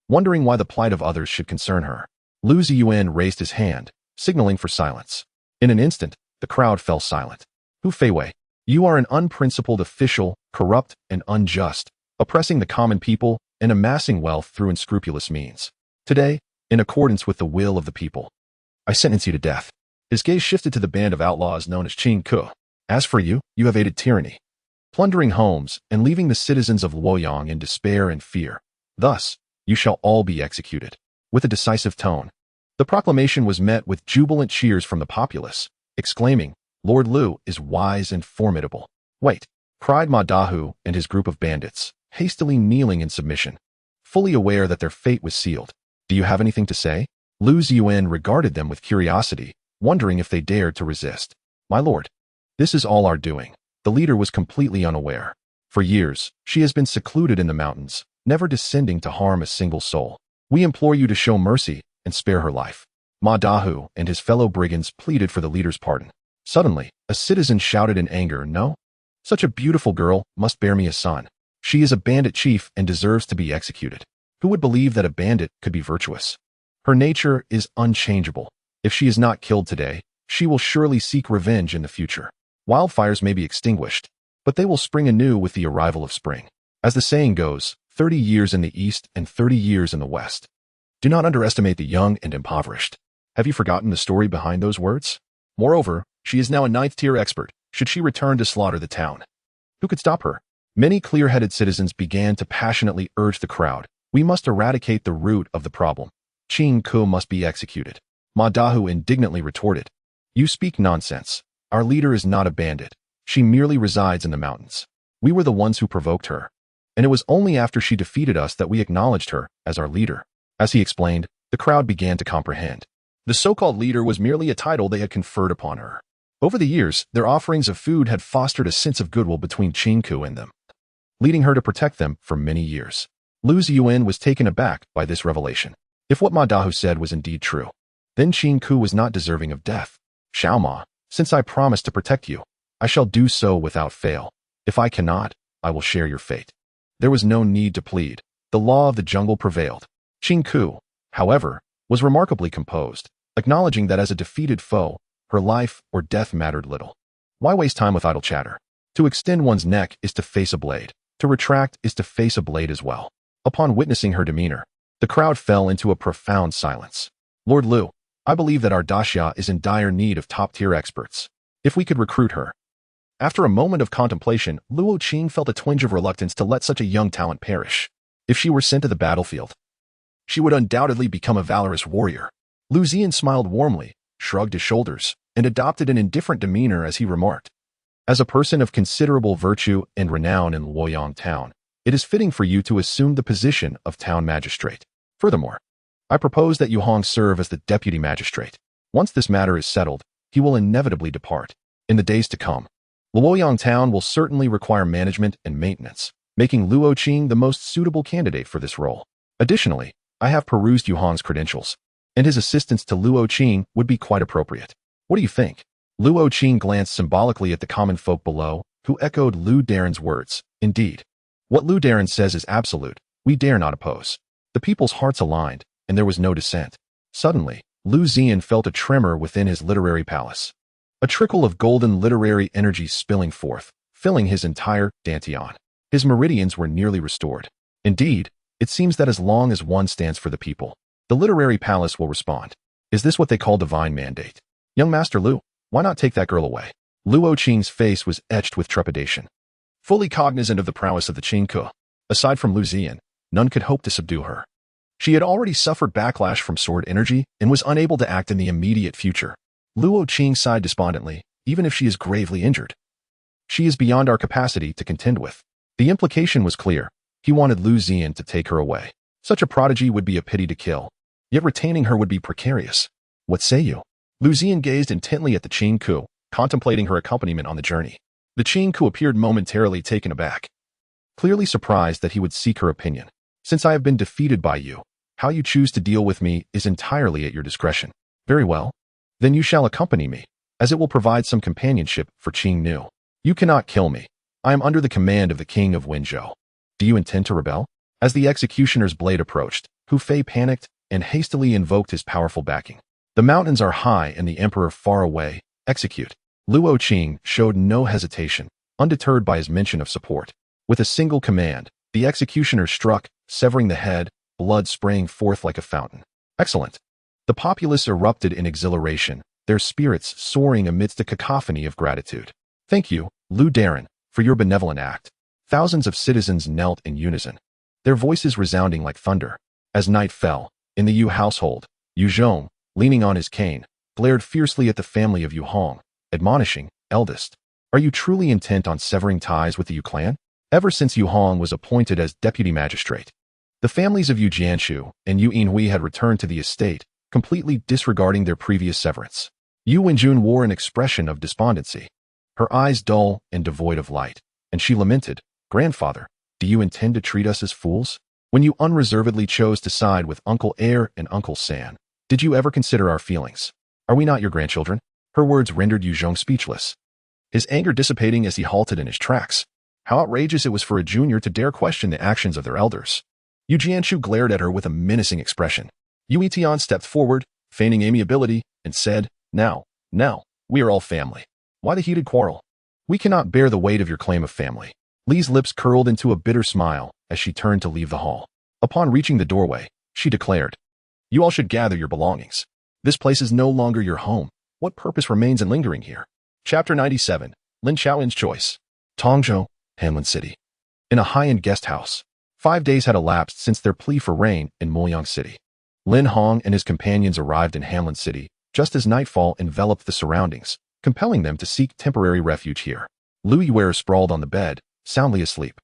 wondering why the plight of others should concern her. Liu Ziyan raised his hand, signaling for silence. In an instant, the crowd fell silent. "Hu Feiwei, you are an unprincipled official, corrupt and unjust, oppressing the common people and amassing wealth through unscrupulous means. Today, in accordance with the will of the people, I sentence you to death." His gaze shifted to the band of outlaws known as Qing Ku. "As for you, you have aided tyranny, plundering homes and leaving the citizens of Luoyang in despair and fear. Thus, you shall all be executed." With a decisive tone, the proclamation was met with jubilant cheers from the populace, exclaiming, "Lord Liu is wise and formidable." "Wait," cried Ma Dahu and his group of bandits, hastily kneeling in submission, fully aware that their fate was sealed. "Do you have anything to say?" Liu Ziyan regarded them with curiosity, wondering if they dared to resist. "My lord, this is all our doing." The leader was completely unaware. For years, she has been secluded in the mountains, never descending to harm a single soul. We implore you to show mercy and spare her life." Ma Dahu and his fellow brigands pleaded for the leader's pardon. Suddenly, a citizen shouted in anger, "No! Such a beautiful girl must bear me a son. She is a bandit chief and deserves to be executed. Who would believe that a bandit could be virtuous? Her nature is unchangeable. If she is not killed today, she will surely seek revenge in the future. Wildfires may be extinguished, but they will spring anew with the arrival of spring. As the saying goes, 30 years in the east and 30 years in the west. Do not underestimate the young and impoverished. Have you forgotten the story behind those words? Moreover, she is now a 9th-tier expert, should she return to slaughter the town. Who could stop her? Many clear-headed citizens began to passionately urge the crowd. We must eradicate the root of the problem. Qing Ku must be executed. Ma Dahu indignantly retorted, "You speak nonsense. Our leader is not a bandit. She merely resides in the mountains. We were the ones who provoked her. And it was only after she defeated us that we acknowledged her as our leader." As he explained, the crowd began to comprehend. The so-called leader was merely a title they had conferred upon her. Over the years, their offerings of food had fostered a sense of goodwill between Qing Ku and them, leading her to protect them for many years. Liu Ziyan was taken aback by this revelation. If what Ma Dahu said was indeed true, then Qing Ku was not deserving of death. "Xiao Ma, since I promised to protect you, I shall do so without fail. If I cannot, I will share your fate." There was no need to plead. The law of the jungle prevailed. Qing Ku, however, was remarkably composed, acknowledging that as a defeated foe, her life or death mattered little. Why waste time with idle chatter? To extend one's neck is to face a blade. To retract is to face a blade as well. Upon witnessing her demeanor, the crowd fell into a profound silence. "Lord Liu, I believe that our daxia is in dire need of top-tier experts. If we could recruit her." After a moment of contemplation, Luo Qing felt a twinge of reluctance to let such a young talent perish. If she were sent to the battlefield, she would undoubtedly become a valorous warrior. Liu Ziyan smiled warmly, shrugged his shoulders, and adopted an indifferent demeanor as he remarked, "As a person of considerable virtue and renown in Luoyang town, it is fitting for you to assume the position of town magistrate. Furthermore, I propose that Yu Hong serve as the deputy magistrate. Once this matter is settled, he will inevitably depart. In the days to come, Luoyang town will certainly require management and maintenance, making Luo Qing the most suitable candidate for this role. Additionally, I have perused Yu Hong's credentials, and his assistance to Luo Qing would be quite appropriate. What do you think?" Luo Qing glanced symbolically at the common folk below, who echoed Liu Daren's words. "Indeed. What Liu Daren says is absolute. We dare not oppose." The people's hearts aligned, and there was no dissent. Suddenly, Liu Ziyan felt a tremor within his literary palace. A trickle of golden literary energy spilling forth, filling his entire dantian. His meridians were nearly restored. Indeed, it seems that as long as one stands for the people, the literary palace will respond. Is this what they call divine mandate? "Young Master Liu, why not take that girl away?" Luo Qing's face was etched with trepidation. Fully cognizant of the prowess of the Qing Ku, aside from Liu Ziyan, none could hope to subdue her. She had already suffered backlash from sword energy and was unable to act in the immediate future. Luo Qing sighed despondently. "Even if she is gravely injured, she is beyond our capacity to contend with." The implication was clear. He wanted Liu Ziyan to take her away. Such a prodigy would be a pity to kill, yet retaining her would be precarious. "What say you?" Liu Ziyan gazed intently at the Qing Ku, contemplating her accompaniment on the journey. The Qing Ku appeared momentarily taken aback, clearly surprised that he would seek her opinion. "Since I have been defeated by you, how you choose to deal with me is entirely at your discretion." "Very well. Then you shall accompany me, as it will provide some companionship for Qing Nu. You cannot kill me. I am under the command of the king of Wenzhou. Do you intend to rebel?" As the executioner's blade approached, Hu Fei panicked and hastily invoked his powerful backing. "The mountains are high and the emperor far away. Execute." Luo Qing showed no hesitation, undeterred by his mention of support. With a single command, the executioner struck, severing the head, blood spraying forth like a fountain. "Excellent." The populace erupted in exhilaration, their spirits soaring amidst a cacophony of gratitude. "Thank you, Liu Daren, for your benevolent act." Thousands of citizens knelt in unison, their voices resounding like thunder. As night fell, in the Yu household, Yu Zhong, leaning on his cane, glared fiercely at the family of Yu Hong, admonishing, "Eldest, are you truly intent on severing ties with the Yu clan?" Ever since Yu Hong was appointed as deputy magistrate, the families of Yu Jianshu and Yu Yinhui had returned to the estate, completely disregarding their previous severance. Yu Wenjun wore an expression of despondency, her eyes dull and devoid of light, and she lamented, "Grandfather, do you intend to treat us as fools?" When you unreservedly chose to side with Uncle Air and Uncle San, did you ever consider our feelings? Are we not your grandchildren? Her words rendered Yu Zhong speechless, his anger dissipating as he halted in his tracks. How outrageous it was for a junior to dare question the actions of their elders. Yu Jianshu glared at her with a menacing expression. Yu Tian stepped forward, feigning amiability, and said, Now, we are all family. Why the heated quarrel? We cannot bear the weight of your claim of family. Li's lips curled into a bitter smile as she turned to leave the hall. Upon reaching the doorway, she declared, You all should gather your belongings. This place is no longer your home. What purpose remains in lingering here? Chapter 97, Lin Xiaoyin's Choice. Tongzhou, Hanlin City. In a high-end guest house. 5 days had elapsed since their plea for rain in Moyang City. Lin Hong and his companions arrived in Hanlin City just as nightfall enveloped the surroundings, compelling them to seek temporary refuge here. Liu Ziyan sprawled on the bed, soundly asleep,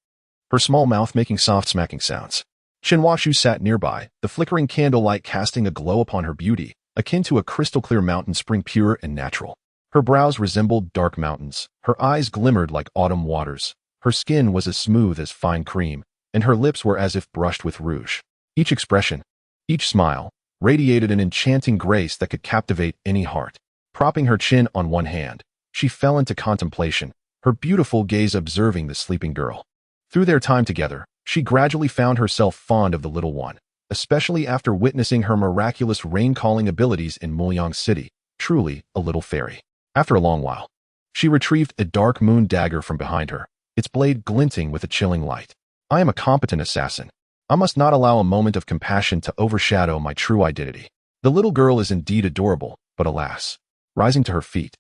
her small mouth making soft smacking sounds. Chen Huaxu sat nearby, the flickering candlelight casting a glow upon her beauty, akin to a crystal-clear mountain spring pure and natural. Her brows resembled dark mountains, her eyes glimmered like autumn waters, her skin was as smooth as fine cream, and her lips were as if brushed with rouge. Each expression, each smile, radiated an enchanting grace that could captivate any heart. Propping her chin on one hand, she fell into contemplation, her beautiful gaze observing the sleeping girl. Through their time together, she gradually found herself fond of the little one, especially after witnessing her miraculous rain-calling abilities in Moyang City, truly a little fairy. After a long while, she retrieved a dark moon dagger from behind her, its blade glinting with a chilling light. I am a competent assassin. I must not allow a moment of compassion to overshadow my true identity. The little girl is indeed adorable, but alas. Rising to her feet,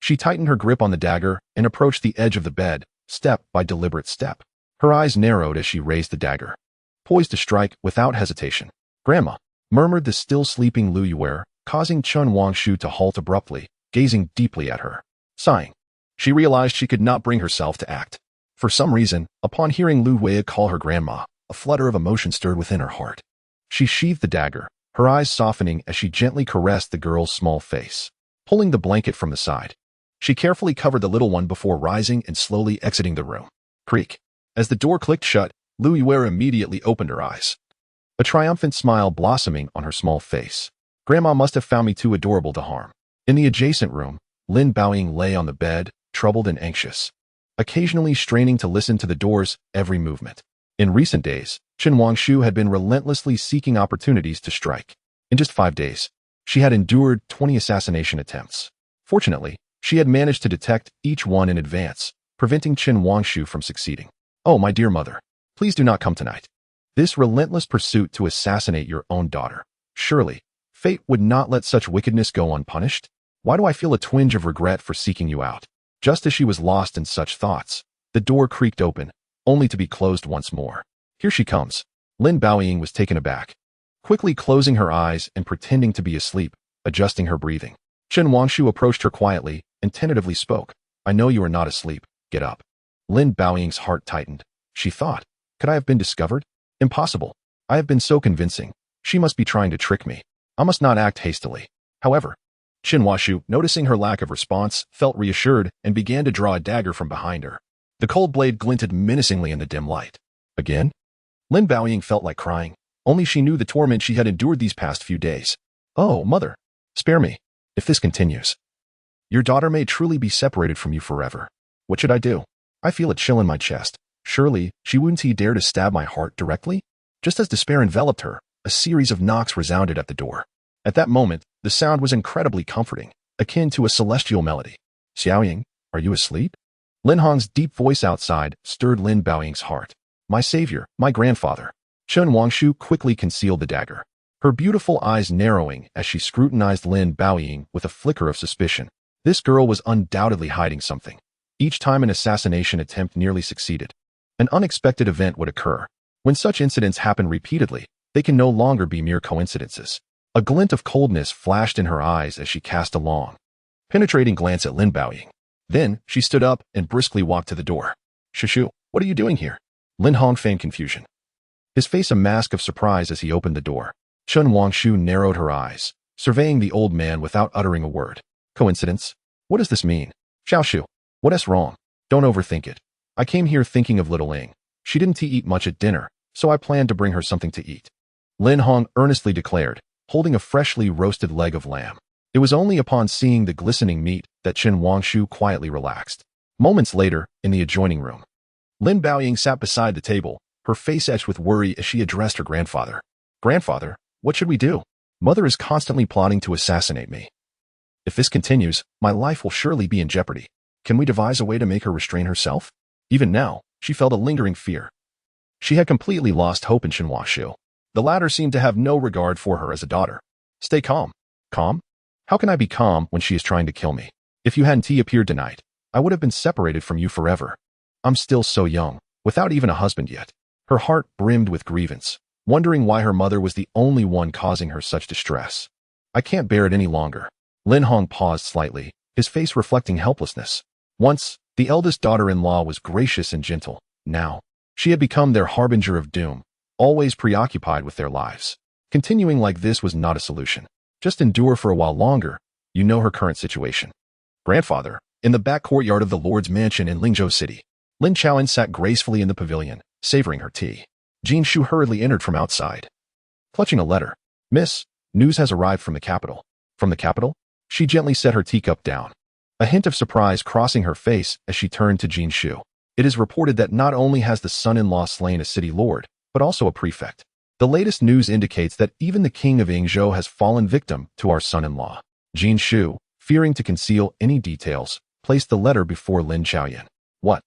she tightened her grip on the dagger and approached the edge of the bed, step by deliberate step. Her eyes narrowed as she raised the dagger, poised to strike without hesitation. Grandma, murmured the still sleeping Liu Ziyan, causing Chen Huaxu to halt abruptly, gazing deeply at her. Sighing, she realized she could not bring herself to act. For some reason, upon hearing Liu Ziyan call her grandma, a flutter of emotion stirred within her heart. She sheathed the dagger, her eyes softening as she gently caressed the girl's small face. Pulling the blanket from the side, she carefully covered the little one before rising and slowly exiting the room. Creak. As the door clicked shut, Liu Ziyan immediately opened her eyes, a triumphant smile blossoming on her small face. Grandma must have found me too adorable to harm. In the adjacent room, Lin Baoying lay on the bed, troubled and anxious, occasionally straining to listen to the door's every movement. In recent days, Chen Huaxu had been relentlessly seeking opportunities to strike. In just 5 days, she had endured 20 assassination attempts. Fortunately, she had managed to detect each one in advance, preventing Chen Huaxu from succeeding. Oh, my dear mother, please do not come tonight. This relentless pursuit to assassinate your own daughter. Surely, fate would not let such wickedness go unpunished. Why do I feel a twinge of regret for seeking you out? Just as she was lost in such thoughts, the door creaked open, only to be closed once more. Here she comes. Lin Baoying was taken aback, quickly closing her eyes and pretending to be asleep, adjusting her breathing. Chen Huaxu approached her quietly and tentatively spoke. I know you are not asleep. Get up. Lin Baoying's heart tightened. She thought, could I have been discovered? Impossible. I have been so convincing. She must be trying to trick me. I must not act hastily. However, Chen Huaxu, noticing her lack of response, felt reassured and began to draw a dagger from behind her. The cold blade glinted menacingly in the dim light. Again? Lin Baoying felt like crying. Only she knew the torment she had endured these past few days. Oh, mother, spare me. If this continues, your daughter may truly be separated from you forever. What should I do? I feel a chill in my chest. Surely, she wouldn't dare to stab my heart directly? Just as despair enveloped her, a series of knocks resounded at the door. At that moment, the sound was incredibly comforting, akin to a celestial melody. Xiaoying, are you asleep? Lin Hong's deep voice outside stirred Lin Baoying's heart. My savior, my grandfather. Chen Huaxu quickly concealed the dagger, her beautiful eyes narrowing as she scrutinized Lin Baoying with a flicker of suspicion. This girl was undoubtedly hiding something. Each time an assassination attempt nearly succeeded, an unexpected event would occur. When such incidents happen repeatedly, they can no longer be mere coincidences. A glint of coldness flashed in her eyes as she cast a long, penetrating glance at Lin Baoying. Then, she stood up and briskly walked to the door. Shushu, what are you doing here? Lin Hong feigned confusion, his face a mask of surprise as he opened the door. Chen Huaxu narrowed her eyes, surveying the old man without uttering a word. Coincidence? What does this mean? Xiaoshu, what is wrong? Don't overthink it. I came here thinking of little Ling. She didn't eat much at dinner, so I planned to bring her something to eat," Lin Hong earnestly declared, holding a freshly roasted leg of lamb. It was only upon seeing the glistening meat that Qin Wangshu quietly relaxed. Moments later, in the adjoining room, Lin Baoying sat beside the table, her face etched with worry as she addressed her grandfather. "Grandfather, what should we do? Mother is constantly plotting to assassinate me. If this continues, my life will surely be in jeopardy. Can we devise a way to make her restrain herself?" Even now, she felt a lingering fear. She had completely lost hope in Qin Wangshu. The latter seemed to have no regard for her as a daughter. "Stay calm." "Calm? How can I be calm when she is trying to kill me? If you hadn't appeared tonight, I would have been separated from you forever. I'm still so young, without even a husband yet." Her heart brimmed with grievance, wondering why her mother was the only one causing her such distress. "I can't bear it any longer." Lin Hong paused slightly, his face reflecting helplessness. Once, the eldest daughter-in-law was gracious and gentle. Now, she had become their harbinger of doom, always preoccupied with their lives. Continuing like this was not a solution. Just endure for a while longer. You know her current situation. "Grandfather," in the back courtyard of the Lord's mansion in Lingzhou City, Lin Chaoyan sat gracefully in the pavilion, savoring her tea. Jin Shu hurriedly entered from outside, clutching a letter. "Miss, news has arrived from the capital." "From the capital?" She gently set her teacup down, a hint of surprise crossing her face as she turned to Jin Shu. "It is reported that not only has the son-in-law slain a city lord, but also a prefect. The latest news indicates that even the king of Yingzhou has fallen victim to our son-in-law." Jin Shu, fearing to conceal any details, placed the letter before Lin Chaoyan. "What?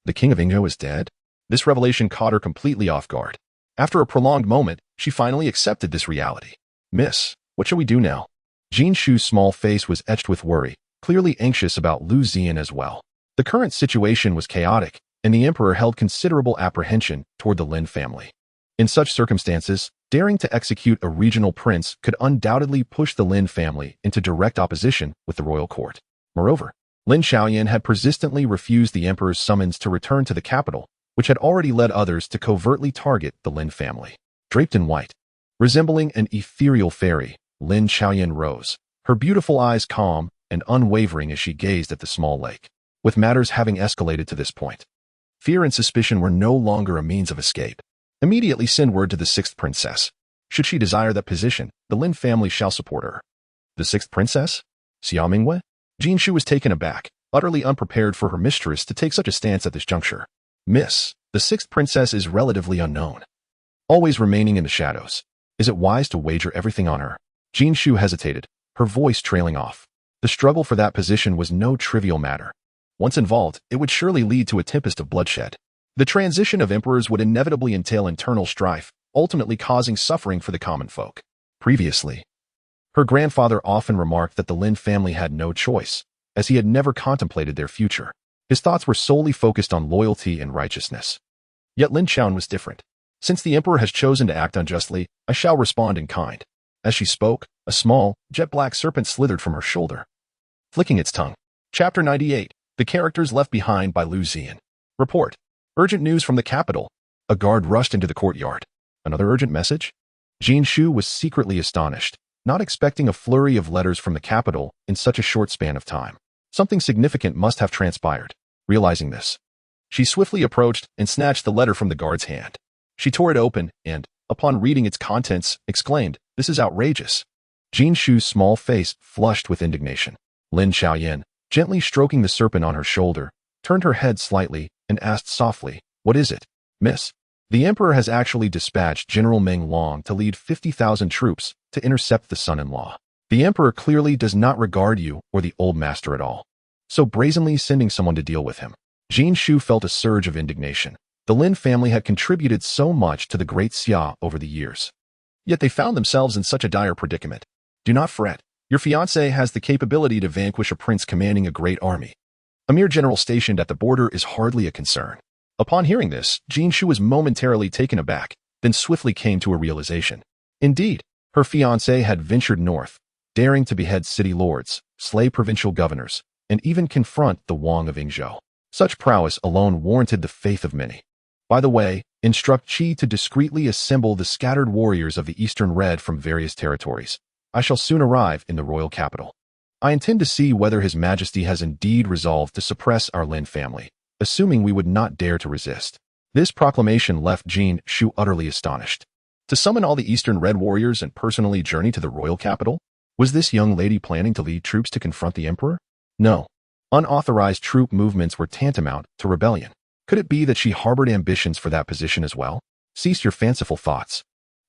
The king of Yingzhou is dead?" This revelation caught her completely off guard. After a prolonged moment, she finally accepted this reality. "Miss, what shall we do now?" Jin Shu's small face was etched with worry, clearly anxious about Liu Ziyan as well. The current situation was chaotic, and the emperor held considerable apprehension toward the Lin family. In such circumstances, daring to execute a regional prince could undoubtedly push the Lin family into direct opposition with the royal court. Moreover, Lin Chaoyan had persistently refused the emperor's summons to return to the capital, which had already led others to covertly target the Lin family. Draped in white, resembling an ethereal fairy, Lin Chaoyan rose, her beautiful eyes calm and unwavering as she gazed at the small lake. With matters having escalated to this point, fear and suspicion were no longer a means of escape. Immediately send word to the sixth princess. Should she desire that position, the Lin family shall support her. The sixth princess? Xia Mingwei? Jin Shu was taken aback, utterly unprepared for her mistress to take such a stance at this juncture. "Miss, the sixth princess is relatively unknown, always remaining in the shadows. Is it wise to wager everything on her?" Jin Shu hesitated, her voice trailing off. The struggle for that position was no trivial matter. Once involved, it would surely lead to a tempest of bloodshed. The transition of emperors would inevitably entail internal strife, ultimately causing suffering for the common folk. Previously, her grandfather often remarked that the Lin family had no choice, as he had never contemplated their future. His thoughts were solely focused on loyalty and righteousness. Yet Lin Chaoyan was different. "Since the emperor has chosen to act unjustly, I shall respond in kind." As she spoke, a small, jet-black serpent slithered from her shoulder, flicking its tongue. Chapter 98. The characters left behind by Liu Ziyan. Report. Urgent news from the capital. A guard rushed into the courtyard. Another urgent message? Jin Shu was secretly astonished, not expecting a flurry of letters from the capital in such a short span of time. Something significant must have transpired. Realizing this, she swiftly approached and snatched the letter from the guard's hand. She tore it open and, upon reading its contents, exclaimed, "This is outrageous." Jin Shu's small face flushed with indignation. Lin Chaoyan, gently stroking the serpent on her shoulder, turned her head slightly and asked softly, "What is it, miss?" The emperor has actually dispatched General Meng Long to lead 50,000 troops to intercept the son-in-law. The emperor clearly does not regard you or the old master at all, so brazenly sending someone to deal with him. Jin Shu felt a surge of indignation. The Lin family had contributed so much to the Great Xia over the years, yet they found themselves in such a dire predicament. "Do not fret. Your fiancé has the capability to vanquish a prince commanding a great army. A mere general stationed at the border is hardly a concern." Upon hearing this, Jin Shu was momentarily taken aback, then swiftly came to a realization. Indeed, her fiancé had ventured north, daring to behead city lords, slay provincial governors, and even confront the Wang of Yingzhou. Such prowess alone warranted the faith of many. By the way, instruct Qi to discreetly assemble the scattered warriors of the Eastern Red from various territories. I shall soon arrive in the royal capital. I intend to see whether His Majesty has indeed resolved to suppress our Lin family, assuming we would not dare to resist. This proclamation left Jin Shu utterly astonished. To summon all the Eastern Red Warriors and personally journey to the royal capital? Was this young lady planning to lead troops to confront the emperor? No. Unauthorized troop movements were tantamount to rebellion. Could it be that she harbored ambitions for that position as well? Cease your fanciful thoughts.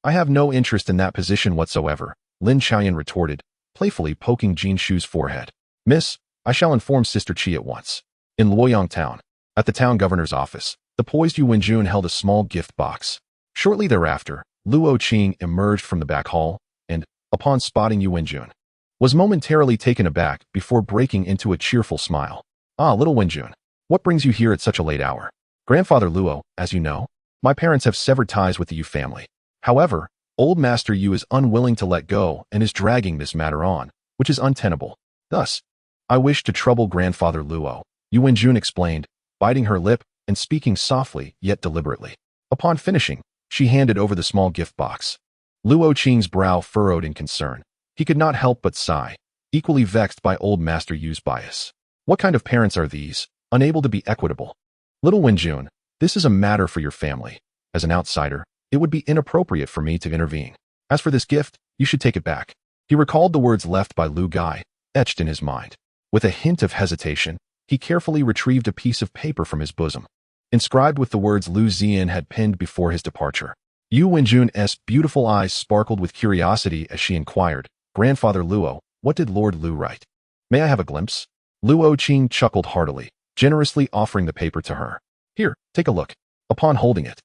I have no interest in that position whatsoever, Lin Qiaoyan retorted, playfully poking Jin Shu's forehead. Miss, I shall inform Sister Qi at once. In Luoyang town, at the town governor's office, the poised Yu Wenjun held a small gift box. Shortly thereafter, Luo Qing emerged from the back hall and, upon spotting Yu Wenjun, was momentarily taken aback before breaking into a cheerful smile. Ah, little Wenjun, what brings you here at such a late hour? Grandfather Luo, as you know, my parents have severed ties with the Yu family. However, old Master Yu is unwilling to let go and is dragging this matter on, which is untenable. Thus, I wish to trouble Grandfather Luo, Yu Wenjun explained, biting her lip and speaking softly yet deliberately. Upon finishing, she handed over the small gift box. Luo Qing's brow furrowed in concern. He could not help but sigh, equally vexed by old Master Yu's bias. What kind of parents are these, unable to be equitable? Little Wenjun, this is a matter for your family. As an outsider, it would be inappropriate for me to intervene. As for this gift, you should take it back. He recalled the words left by Lu Gai, etched in his mind. With a hint of hesitation, he carefully retrieved a piece of paper from his bosom, inscribed with the words Liu Ziyan had penned before his departure. Yu Wenjun's beautiful eyes sparkled with curiosity as she inquired, Grandfather Luo, what did Lord Liu write? May I have a glimpse? Luo Qing chuckled heartily, generously offering the paper to her. Here, take a look. Upon holding it,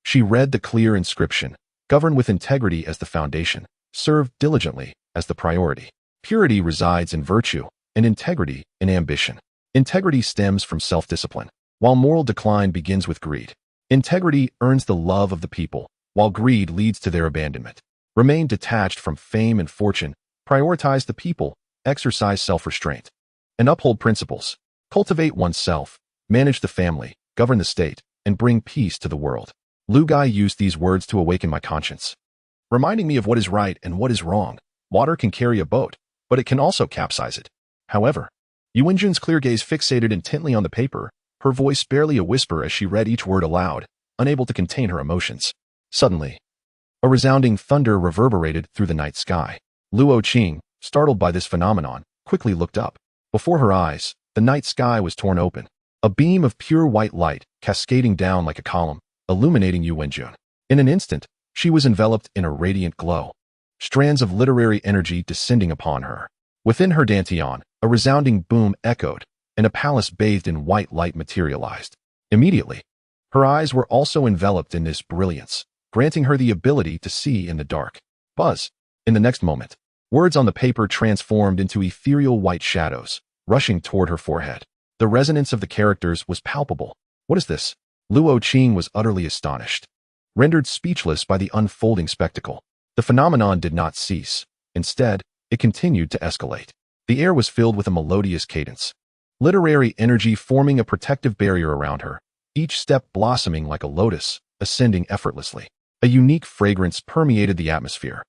she read the clear inscription, govern with integrity as the foundation, serve diligently as the priority. Purity resides in virtue, and integrity in ambition. Integrity stems from self-discipline, while moral decline begins with greed. Integrity earns the love of the people, while greed leads to their abandonment. Remain detached from fame and fortune, prioritize the people, exercise self-restraint, and uphold principles. Cultivate oneself, manage the family, govern the state, and bring peace to the world. Lu Gai used these words to awaken my conscience, reminding me of what is right and what is wrong. Water can carry a boat, but it can also capsize it. However, Yu Wenjun's clear gaze fixated intently on the paper, her voice barely a whisper as she read each word aloud, unable to contain her emotions. Suddenly, a resounding thunder reverberated through the night sky. Luo Qing, startled by this phenomenon, quickly looked up. Before her eyes, the night sky was torn open. A beam of pure white light, cascading down like a column, illuminating Yu Wenjun. In an instant, she was enveloped in a radiant glow, strands of literary energy descending upon her. Within her dantian, a resounding boom echoed, and a palace bathed in white light materialized. Immediately, her eyes were also enveloped in this brilliance, granting her the ability to see in the dark. Buzz. In the next moment, words on the paper transformed into ethereal white shadows, rushing toward her forehead. The resonance of the characters was palpable. What is this? Luo Qing was utterly astonished, rendered speechless by the unfolding spectacle. The phenomenon did not cease. Instead, it continued to escalate. The air was filled with a melodious cadence, literary energy forming a protective barrier around her, each step blossoming like a lotus, ascending effortlessly. A unique fragrance permeated the atmosphere,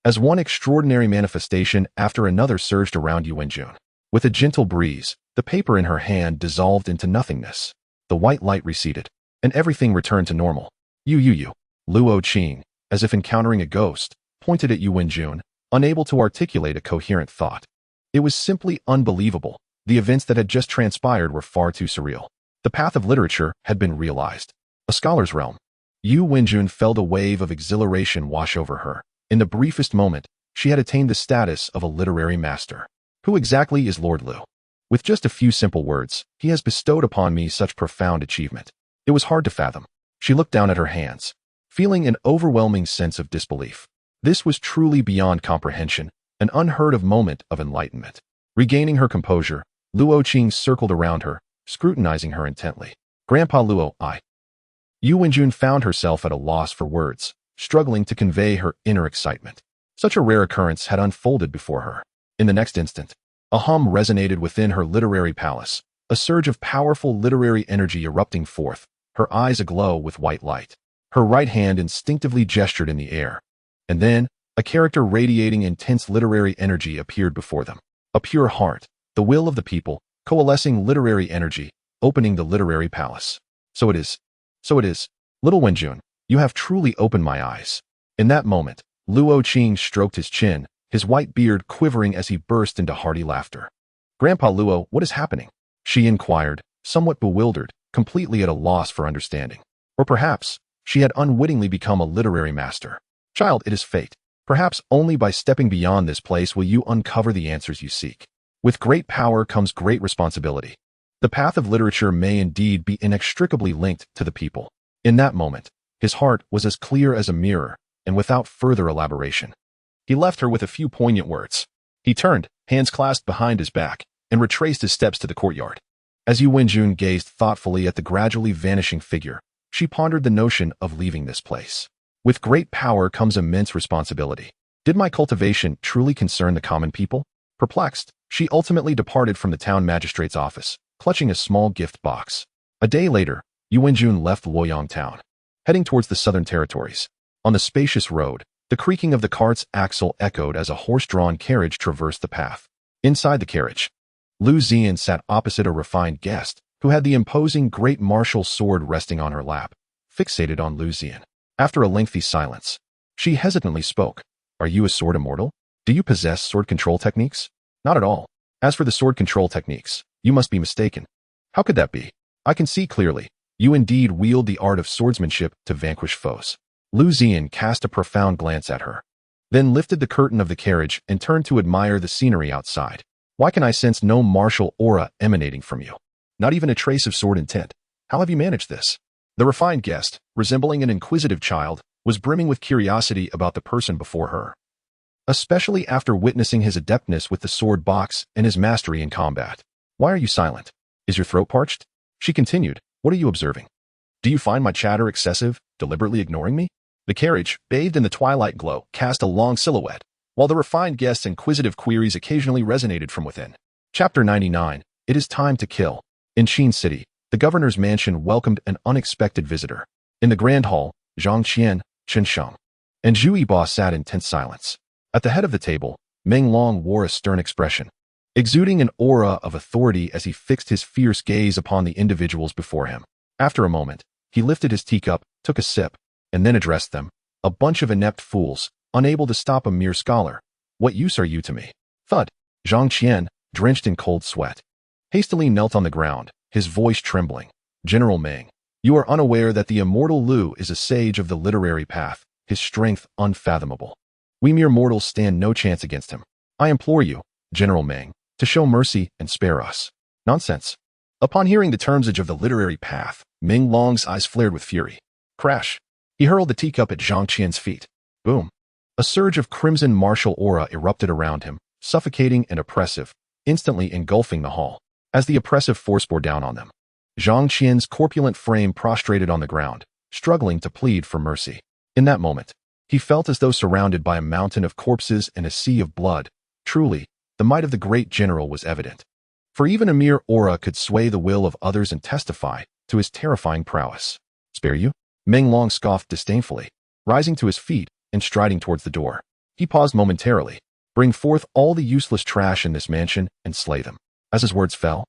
as one extraordinary manifestation after another surged around Yu Wenjun. With a gentle breeze, the paper in her hand dissolved into nothingness. The white light receded, and everything returned to normal. You. Luo Qing, as if encountering a ghost, pointed at Yu Wenjun, unable to articulate a coherent thought. It was simply unbelievable. The events that had just transpired were far too surreal. The path of literature had been realized. A scholar's realm. Yu Wenjun felt a wave of exhilaration wash over her. In the briefest moment, she had attained the status of a literary master. Who exactly is Lord Liu? With just a few simple words, he has bestowed upon me such profound achievement. It was hard to fathom. She looked down at her hands, feeling an overwhelming sense of disbelief. This was truly beyond comprehension, an unheard of moment of enlightenment. Regaining her composure, Luo Qing circled around her, scrutinizing her intently. Grandpa Luo, Yu Wenjun found herself at a loss for words, struggling to convey her inner excitement. Such a rare occurrence had unfolded before her. In the next instant, a hum resonated within her literary palace, a surge of powerful literary energy erupting forth, her eyes aglow with white light. Her right hand instinctively gestured in the air, and then, a character radiating intense literary energy appeared before them. A pure heart, the will of the people, coalescing literary energy, opening the literary palace. So it is. Little Wenjun, you have truly opened my eyes. In that moment, Luo Qing stroked his chin, his white beard quivering as he burst into hearty laughter. Grandpa Luo, what is happening? She inquired, somewhat bewildered, completely at a loss for understanding. Or perhaps, she had unwittingly become a literary master. Child, it is fate. Perhaps only by stepping beyond this place will you uncover the answers you seek. With great power comes great responsibility. The path of literature may indeed be inextricably linked to the people. In that moment, his heart was as clear as a mirror, and without further elaboration, he left her with a few poignant words. He turned, hands clasped behind his back, and retraced his steps to the courtyard. As Yu Wenjun gazed thoughtfully at the gradually vanishing figure, she pondered the notion of leaving this place. With great power comes immense responsibility. Did my cultivation truly concern the common people? Perplexed, she ultimately departed from the town magistrate's office, clutching a small gift box. A day later, Yu Wenjun left Luoyang town, heading towards the southern territories. On the spacious road, the creaking of the cart's axle echoed as a horse-drawn carriage traversed the path. Inside the carriage, Liu Ziyan sat opposite a refined guest, who had the imposing great martial sword resting on her lap, fixated on Liu Ziyan. After a lengthy silence, she hesitantly spoke. Are you a sword immortal? Do you possess sword control techniques? Not at all. As for the sword control techniques, you must be mistaken. How could that be? I can see clearly. You indeed wield the art of swordsmanship to vanquish foes. Liu Ziyan cast a profound glance at her, then lifted the curtain of the carriage and turned to admire the scenery outside. Why can I sense no martial aura emanating from you? Not even a trace of sword intent. How have you managed this? The refined guest, resembling an inquisitive child, was brimming with curiosity about the person before her, especially after witnessing his adeptness with the sword box and his mastery in combat. Why are you silent? Is your throat parched? She continued. What are you observing? Do you find my chatter excessive, deliberately ignoring me? The carriage, bathed in the twilight glow, cast a long silhouette, while the refined guest's inquisitive queries occasionally resonated from within. Chapter 99. It is time to kill. In Qin City, the governor's mansion welcomed an unexpected visitor. In the grand hall, Zhang Qian, Chen Sheng, and Zhu Yiba sat in tense silence. At the head of the table, Meng Long wore a stern expression, exuding an aura of authority as he fixed his fierce gaze upon the individuals before him. After a moment, he lifted his teacup, took a sip, and then addressed them. A bunch of inept fools, unable to stop a mere scholar. What use are you to me? Thud. Zhang Qian, drenched in cold sweat, hastily knelt on the ground, his voice trembling. General Meng, you are unaware that the immortal Liu is a sage of the literary path, his strength unfathomable. We mere mortals stand no chance against him. I implore you, General Meng, to show mercy and spare us. Nonsense. Upon hearing the terms of the literary path, Meng Long's eyes flared with fury. Crash. He hurled the teacup at Zhang Qian's feet. Boom. A surge of crimson martial aura erupted around him, suffocating and oppressive, instantly engulfing the hall. As the oppressive force bore down on them, Zhang Qian's corpulent frame prostrated on the ground, struggling to plead for mercy. In that moment, he felt as though surrounded by a mountain of corpses and a sea of blood. Truly, the might of the great general was evident. For even a mere aura could sway the will of others and testify to his terrifying prowess. Spare you? Meng Long scoffed disdainfully, rising to his feet and striding towards the door. He paused momentarily. Bring forth all the useless trash in this mansion and slay them. As his words fell,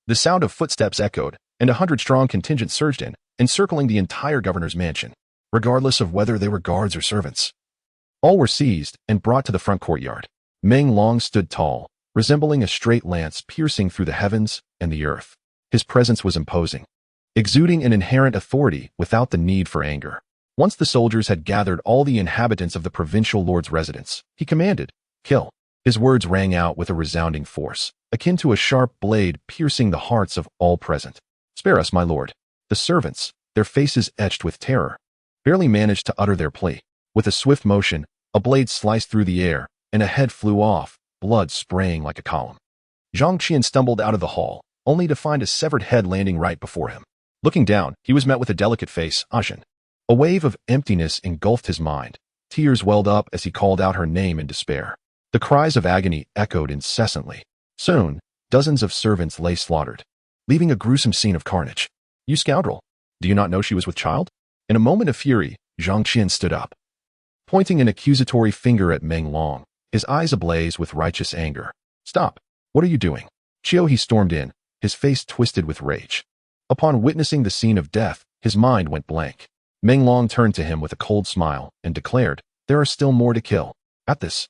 the sound of footsteps echoed, and 100-strong contingent surged in, encircling the entire governor's mansion, regardless of whether they were guards or servants. All were seized and brought to the front courtyard. Meng Long stood tall, resembling a straight lance piercing through the heavens and the earth. His presence was imposing, exuding an inherent authority without the need for anger. Once the soldiers had gathered all the inhabitants of the provincial lord's residence, he commanded, "Kill." His words rang out with a resounding force, akin to a sharp blade piercing the hearts of all present. "Spare us, my lord." The servants, their faces etched with terror, barely managed to utter their plea. With a swift motion, a blade sliced through the air, and a head flew off, blood spraying like a column. Zhang Qian stumbled out of the hall, only to find a severed head landing right before him. Looking down, he was met with a delicate face, Ashen. A wave of emptiness engulfed his mind. Tears welled up as he called out her name in despair. The cries of agony echoed incessantly. Soon, dozens of servants lay slaughtered, leaving a gruesome scene of carnage. "You scoundrel! Do you not know she was with child?" In a moment of fury, Zhang Qian stood up, pointing an accusatory finger at Meng Long, his eyes ablaze with righteous anger. "Stop! What are you doing?" He stormed in, his face twisted with rage. Upon witnessing the scene of death, his mind went blank. Meng Long turned to him with a cold smile and declared, "There are still more to kill." At this,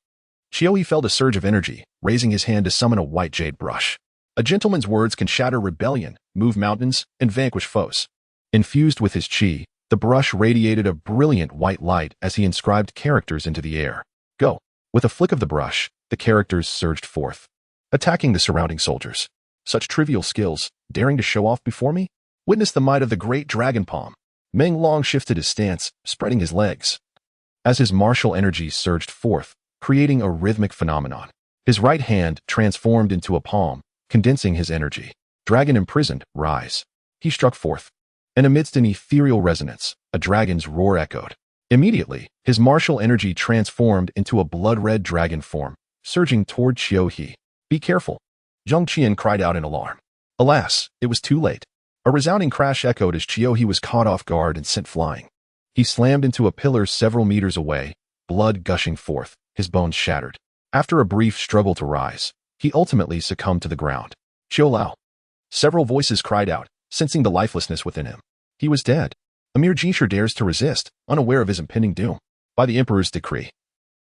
Qiuhe felt a surge of energy, raising his hand to summon a white jade brush. A gentleman's words can shatter rebellion, move mountains, and vanquish foes. Infused with his qi, the brush radiated a brilliant white light as he inscribed characters into the air. Go. With a flick of the brush, the characters surged forth, attacking the surrounding soldiers. Such trivial skills, daring to show off before me? Witness the might of the great dragon palm. Meng Long shifted his stance, spreading his legs, as his martial energies surged forth, creating a rhythmic phenomenon. His right hand transformed into a palm, condensing his energy. Dragon imprisoned, rise. He struck forth, and amidst an ethereal resonance, a dragon's roar echoed. Immediately, his martial energy transformed into a blood-red dragon form, surging toward Qiuhe. "Be careful!" Zhang Qian cried out in alarm. Alas, it was too late. A resounding crash echoed as Qiuhe was caught off guard and sent flying. He slammed into a pillar several meters away, blood gushing forth, his bones shattered. After a brief struggle to rise, he ultimately succumbed to the ground. "Qiu Lao!" Several voices cried out, sensing the lifelessness within him. He was dead. A mere Jisher dares to resist, unaware of his impending doom. By the Emperor's decree,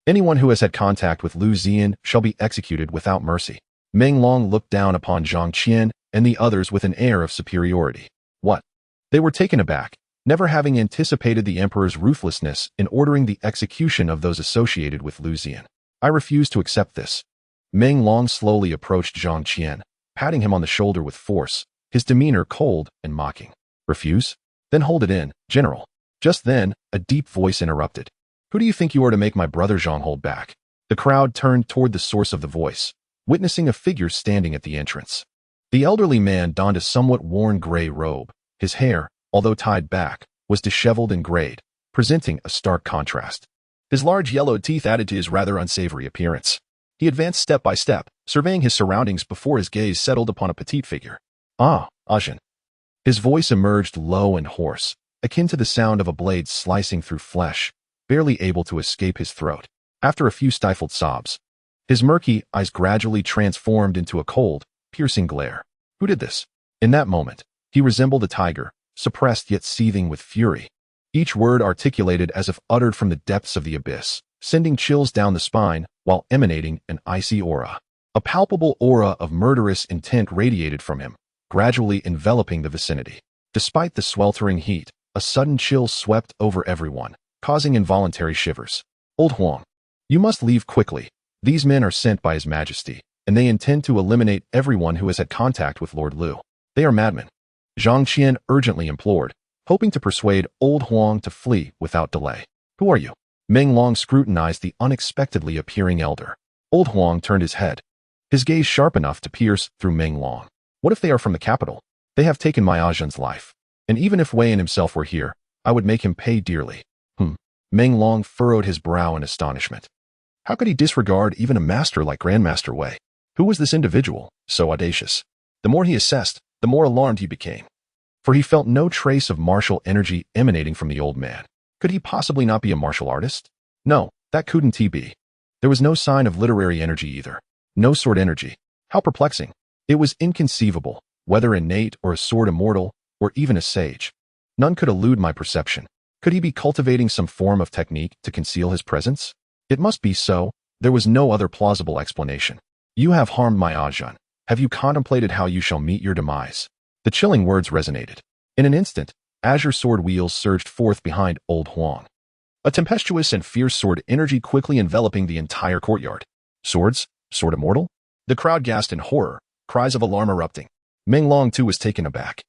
anyone who has had contact with Liu Ziyan shall be executed without mercy. Meng Long looked down upon Zhang Qian and the others with an air of superiority. What? They were taken aback, never having anticipated the Emperor's ruthlessness in ordering the execution of those associated with Liu Ziyan. "I refuse to accept this." Meng Long slowly approached Zhang Qian, patting him on the shoulder with force, his demeanor cold and mocking. "Refuse? Then hold it in, General." Just then, a deep voice interrupted. "Who do you think you are to make my brother Zhang hold back?" The crowd turned toward the source of the voice, witnessing a figure standing at the entrance. The elderly man donned a somewhat worn gray robe. His hair, although tied back, was disheveled and grayed, presenting a stark contrast. His large yellowed teeth added to his rather unsavory appearance. He advanced step by step, surveying his surroundings before his gaze settled upon a petite figure. "Ah, Ajin." His voice emerged low and hoarse, akin to the sound of a blade slicing through flesh, barely able to escape his throat. After a few stifled sobs, his murky eyes gradually transformed into a cold, piercing glare. Who did this? In that moment, he resembled a tiger, suppressed yet seething with fury. Each word articulated as if uttered from the depths of the abyss, sending chills down the spine while emanating an icy aura. A palpable aura of murderous intent radiated from him, gradually enveloping the vicinity. Despite the sweltering heat, a sudden chill swept over everyone, causing involuntary shivers. "Old Huang, you must leave quickly. These men are sent by His Majesty, and they intend to eliminate everyone who has had contact with Lord Liu. They are madmen." Zhang Qian urgently implored, hoping to persuade Old Huang to flee without delay. "Who are you?" Meng Long scrutinized the unexpectedly appearing elder. Old Huang turned his head, his gaze sharp enough to pierce through Meng Long. "What if they are from the capital? They have taken my Ajin's life. And even if Wei and himself were here, I would make him pay dearly." Meng Long furrowed his brow in astonishment. How could he disregard even a master like Grandmaster Wei? Who was this individual, so audacious? The more he assessed, the more alarmed he became, for he felt no trace of martial energy emanating from the old man. Could he possibly not be a martial artist? No, that couldn't he be. There was no sign of literary energy either. No sword energy. How perplexing. It was inconceivable, whether innate or a sword immortal, or even a sage. None could elude my perception. Could he be cultivating some form of technique to conceal his presence? It must be so. There was no other plausible explanation. "You have harmed my Ajin. Have you contemplated how you shall meet your demise?" The chilling words resonated. In an instant, azure sword wheels surged forth behind Old Huang. A tempestuous and fierce sword energy quickly enveloping the entire courtyard. Swords? Sword immortal? The crowd gasped in horror, cries of alarm erupting. Meng Long too was taken aback,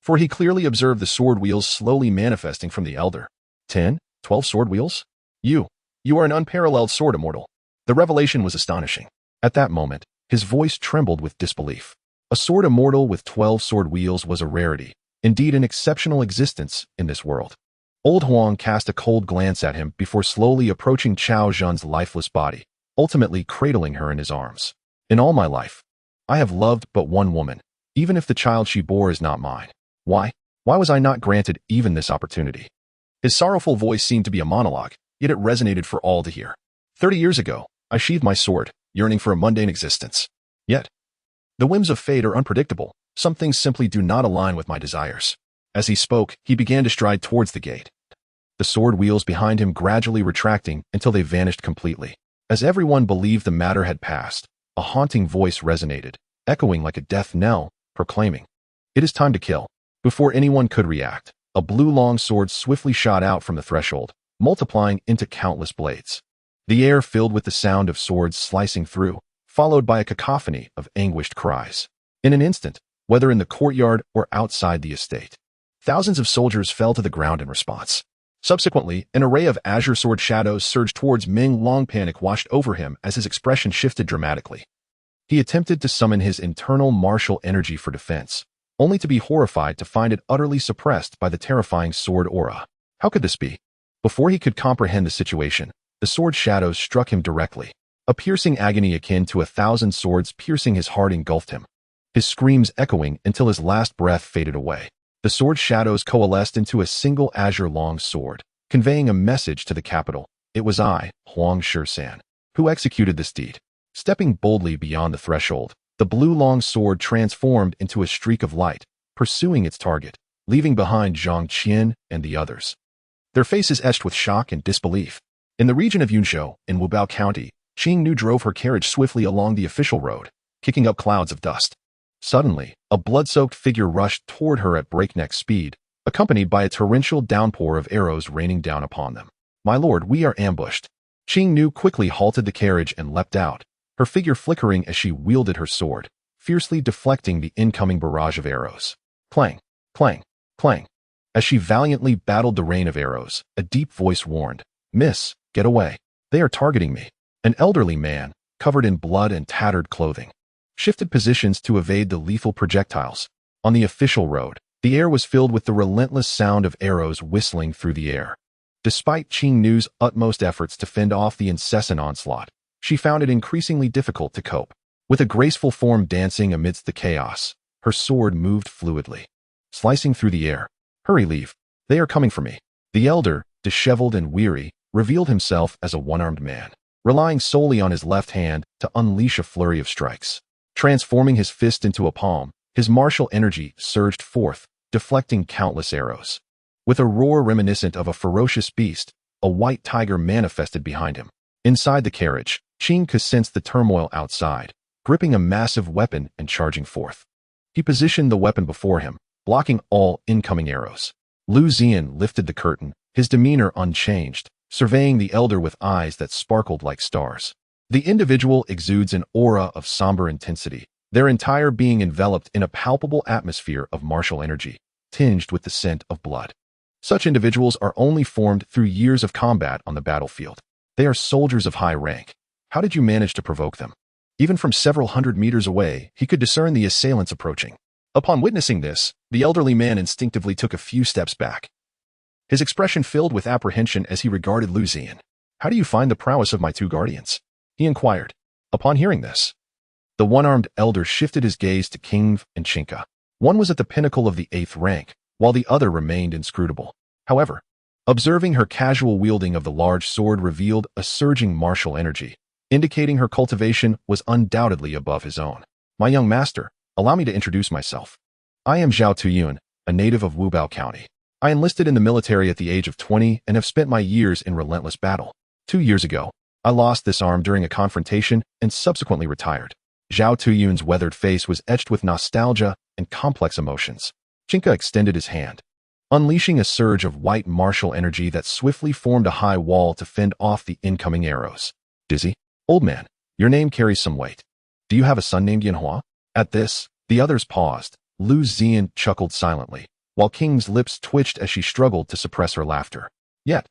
for he clearly observed the sword wheels slowly manifesting from the elder. 10, 12 sword wheels? You are an unparalleled sword immortal. The revelation was astonishing. At that moment, his voice trembled with disbelief. A sword immortal with 12 sword wheels was a rarity, indeed an exceptional existence in this world. Old Huang cast a cold glance at him before slowly approaching Chao Zhan's lifeless body, ultimately cradling her in his arms. "In all my life, I have loved but one woman, even if the child she bore is not mine. Why was I not granted even this opportunity?" His sorrowful voice seemed to be a monologue, yet it resonated for all to hear. 30 years ago, I sheathed my sword, yearning for a mundane existence. Yet, the whims of fate are unpredictable. Some things simply do not align with my desires. As he spoke, he began to stride towards the gate, the sword wheels behind him gradually retracting until they vanished completely. As everyone believed the matter had passed, a haunting voice resonated, echoing like a death knell, proclaiming, "It is time to kill." Before anyone could react, a blue long sword swiftly shot out from the threshold, multiplying into countless blades. The air filled with the sound of swords slicing through, followed by a cacophony of anguished cries. In an instant, whether in the courtyard or outside the estate, thousands of soldiers fell to the ground in response. Subsequently, an array of azure sword shadows surged towards Ming Long. Panic washed over him as his expression shifted dramatically. He attempted to summon his internal martial energy for defense, only to be horrified to find it utterly suppressed by the terrifying sword aura. How could this be? Before he could comprehend the situation, the sword shadows struck him directly. A piercing agony akin to 1,000 swords piercing his heart engulfed him, his screams echoing until his last breath faded away. The sword shadows coalesced into a single azure-long sword, conveying a message to the capital. It was I, Huang Shisan, who executed this deed. Stepping boldly beyond the threshold, the blue long sword transformed into a streak of light, pursuing its target, leaving behind Zhang Qian and the others, their faces etched with shock and disbelief. In the region of Yunzhou, in Wubao County, Qing Nu drove her carriage swiftly along the official road, kicking up clouds of dust. Suddenly, a blood-soaked figure rushed toward her at breakneck speed, accompanied by a torrential downpour of arrows raining down upon them. "My lord, we are ambushed." Qing Nu quickly halted the carriage and leapt out, her figure flickering as she wielded her sword, fiercely deflecting the incoming barrage of arrows. Clang, clang, clang. As she valiantly battled the rain of arrows, a deep voice warned, "Miss, get away. They are targeting me." An elderly man, covered in blood and tattered clothing, shifted positions to evade the lethal projectiles. On the official road, the air was filled with the relentless sound of arrows whistling through the air. Despite Qing Nu's utmost efforts to fend off the incessant onslaught, she found it increasingly difficult to cope. With a graceful form dancing amidst the chaos, her sword moved fluidly, slicing through the air. "Hurry, leave. They are coming for me." The elder, disheveled and weary, revealed himself as a one-armed man, relying solely on his left hand to unleash a flurry of strikes. Transforming his fist into a palm, his martial energy surged forth, deflecting countless arrows. With a roar reminiscent of a ferocious beast, a white tiger manifested behind him. Inside the carriage, Qing could sense the turmoil outside, gripping a massive weapon and charging forth. He positioned the weapon before him, blocking all incoming arrows. Liu Ziyan lifted the curtain, his demeanor unchanged, surveying the elder with eyes that sparkled like stars. The individual exudes an aura of somber intensity, their entire being enveloped in a palpable atmosphere of martial energy, tinged with the scent of blood. Such individuals are only formed through years of combat on the battlefield. They are soldiers of high rank. How did you manage to provoke them? Even from several hundred meters away, he could discern the assailants approaching. Upon witnessing this, the elderly man instinctively took a few steps back, his expression filled with apprehension as he regarded Liu Ziyan. "How do you find the prowess of my two guardians?" he inquired. Upon hearing this, the one-armed elder shifted his gaze to King and Chinka. One was at the pinnacle of the 8th rank, while the other remained inscrutable. However, observing her casual wielding of the large sword revealed a surging martial energy, indicating her cultivation was undoubtedly above his own. "My young master, allow me to introduce myself. I am Zhao Tuyun, a native of Wubao County. I enlisted in the military at the age of 20 and have spent my years in relentless battle. 2 years ago, I lost this arm during a confrontation and subsequently retired." Zhao Tuyun's weathered face was etched with nostalgia and complex emotions. Chinka extended his hand, unleashing a surge of white martial energy that swiftly formed a high wall to fend off the incoming arrows. "Dizzy? Old man, your name carries some weight. Do you have a son named Yanhua?" At this, the others paused. Liu Ziyan chuckled silently, while King's lips twitched as she struggled to suppress her laughter. Yet,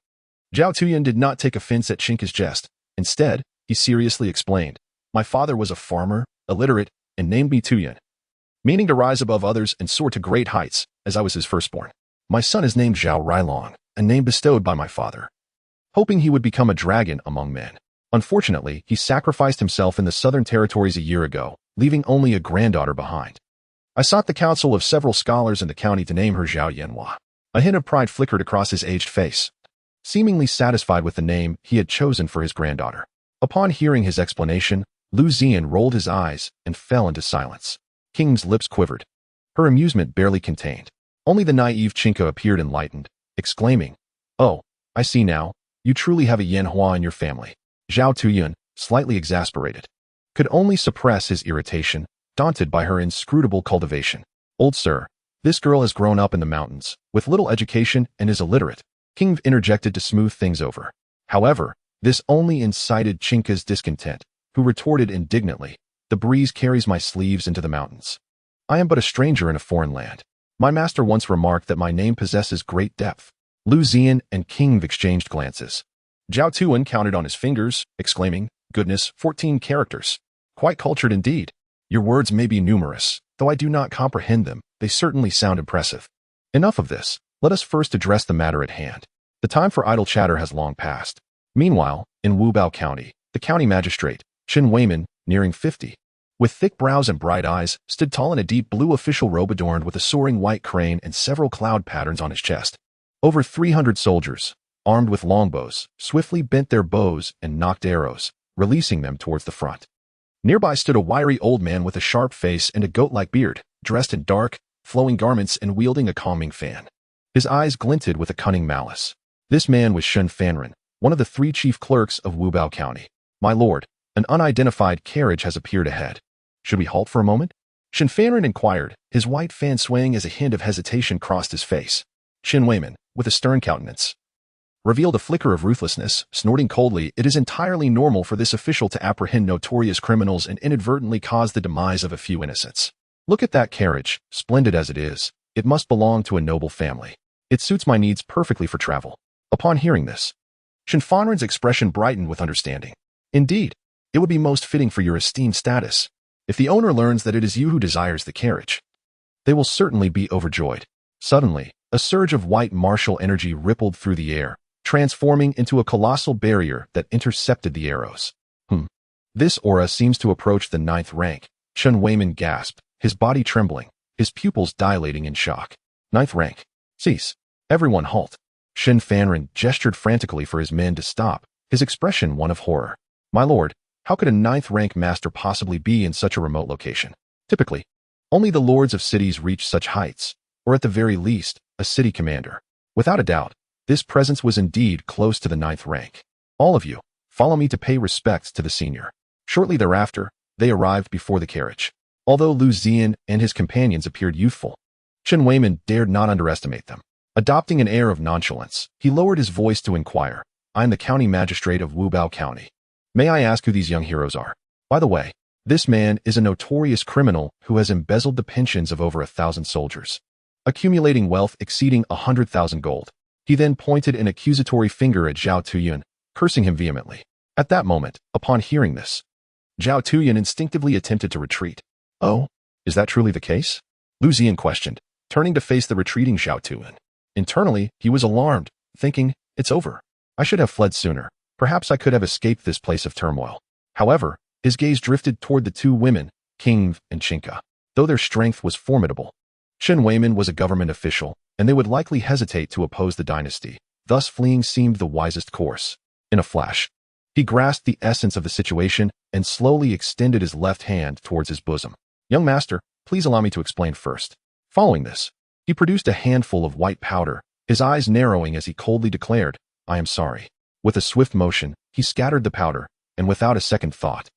Zhao Tuyun did not take offense at Chinka's jest. Instead, he seriously explained, "My father was a farmer, illiterate, and named me Tuyun, meaning to rise above others and soar to great heights, as I was his firstborn. My son is named Zhao Railong, a name bestowed by my father, hoping he would become a dragon among men. Unfortunately, he sacrificed himself in the southern territories a year ago, leaving only a granddaughter behind. I sought the counsel of several scholars in the county to name her Zhao Yanhua." A hint of pride flickered across his aged face, seemingly satisfied with the name he had chosen for his granddaughter. Upon hearing his explanation, Liu Ziyan rolled his eyes and fell into silence. King's lips quivered, her amusement barely contained. Only the naive Chinka appeared enlightened, exclaiming, "Oh, I see now. You truly have a Yanhua in your family. Zhao Tuyun, slightly exasperated, could only suppress his irritation, daunted by her inscrutable cultivation. Old sir, this girl has grown up in the mountains, with little education and is illiterate. King interjected to smooth things over. However, this only incited Chinka's discontent, who retorted indignantly, the breeze carries my sleeves into the mountains. I am but a stranger in a foreign land. My master once remarked that my name possesses great depth. Liu Ziyan and King exchanged glances. Zhao Tuan counted on his fingers, exclaiming, goodness, 14 characters. Quite cultured indeed. Your words may be numerous, though I do not comprehend them, they certainly sound impressive. Enough of this. Let us first address the matter at hand. The time for idle chatter has long passed. Meanwhile, in Wubao County, the county magistrate, Chen Weiman, nearing 50, with thick brows and bright eyes, stood tall in a deep blue official robe adorned with a soaring white crane and several cloud patterns on his chest. Over 300 soldiers, armed with longbows, swiftly bent their bows and nocked arrows, releasing them towards the front. Nearby stood a wiry old man with a sharp face and a goat-like beard, dressed in dark, flowing garments and wielding a calming fan. His eyes glinted with a cunning malice. This man was Shen Fanren, one of the 3 chief clerks of Wubao County. My lord, an unidentified carriage has appeared ahead. Should we halt for a moment? Shen Fanren inquired, his white fan swaying as a hint of hesitation crossed his face. Shen Weiman, with a stern countenance, revealed a flicker of ruthlessness, snorting coldly, it is entirely normal for this official to apprehend notorious criminals and inadvertently cause the demise of a few innocents. Look at that carriage, splendid as it is. It must belong to a noble family. It suits my needs perfectly for travel. Upon hearing this, Shen Fanren's expression brightened with understanding. Indeed, it would be most fitting for your esteemed status. If the owner learns that it is you who desires the carriage, they will certainly be overjoyed. Suddenly, a surge of white martial energy rippled through the air, transforming into a colossal barrier that intercepted the arrows. This aura seems to approach the 9th rank, Chen Weiman gasped, his body trembling, his pupils dilating in shock. 9th rank. Cease. Everyone halt. Shen Fanren gestured frantically for his men to stop, his expression one of horror. My lord, how could a 9th rank master possibly be in such a remote location? Typically, only the lords of cities reach such heights, or at the very least, a city commander. Without a doubt, this presence was indeed close to the 9th rank. All of you, follow me to pay respects to the senior. Shortly thereafter, they arrived before the carriage. Although Liu Ziyan and his companions appeared youthful, Chen Weiman dared not underestimate them. Adopting an air of nonchalance, he lowered his voice to inquire, I am the county magistrate of Wubao County. May I ask who these young heroes are? By the way, this man is a notorious criminal who has embezzled the pensions of over 1,000 soldiers, accumulating wealth exceeding 100,000 gold. He then pointed an accusatory finger at Zhao Tuyun, cursing him vehemently. At that moment, upon hearing this, Zhao Tuyun instinctively attempted to retreat. Oh, is that truly the case? Liu Ziyan questioned, turning to face the retreating Zhao Tuyun. Internally, he was alarmed, thinking, it's over. I should have fled sooner. Perhaps I could have escaped this place of turmoil. However, his gaze drifted toward the 2 women, King and Chinka. Though their strength was formidable, Chen Weiman was a government official, and they would likely hesitate to oppose the dynasty. Thus fleeing seemed the wisest course. In a flash, he grasped the essence of the situation and slowly extended his left hand towards his bosom. Young master, please allow me to explain first. Following this, he produced a handful of white powder, his eyes narrowing as he coldly declared, I am sorry. With a swift motion, he scattered the powder, and without a second thought,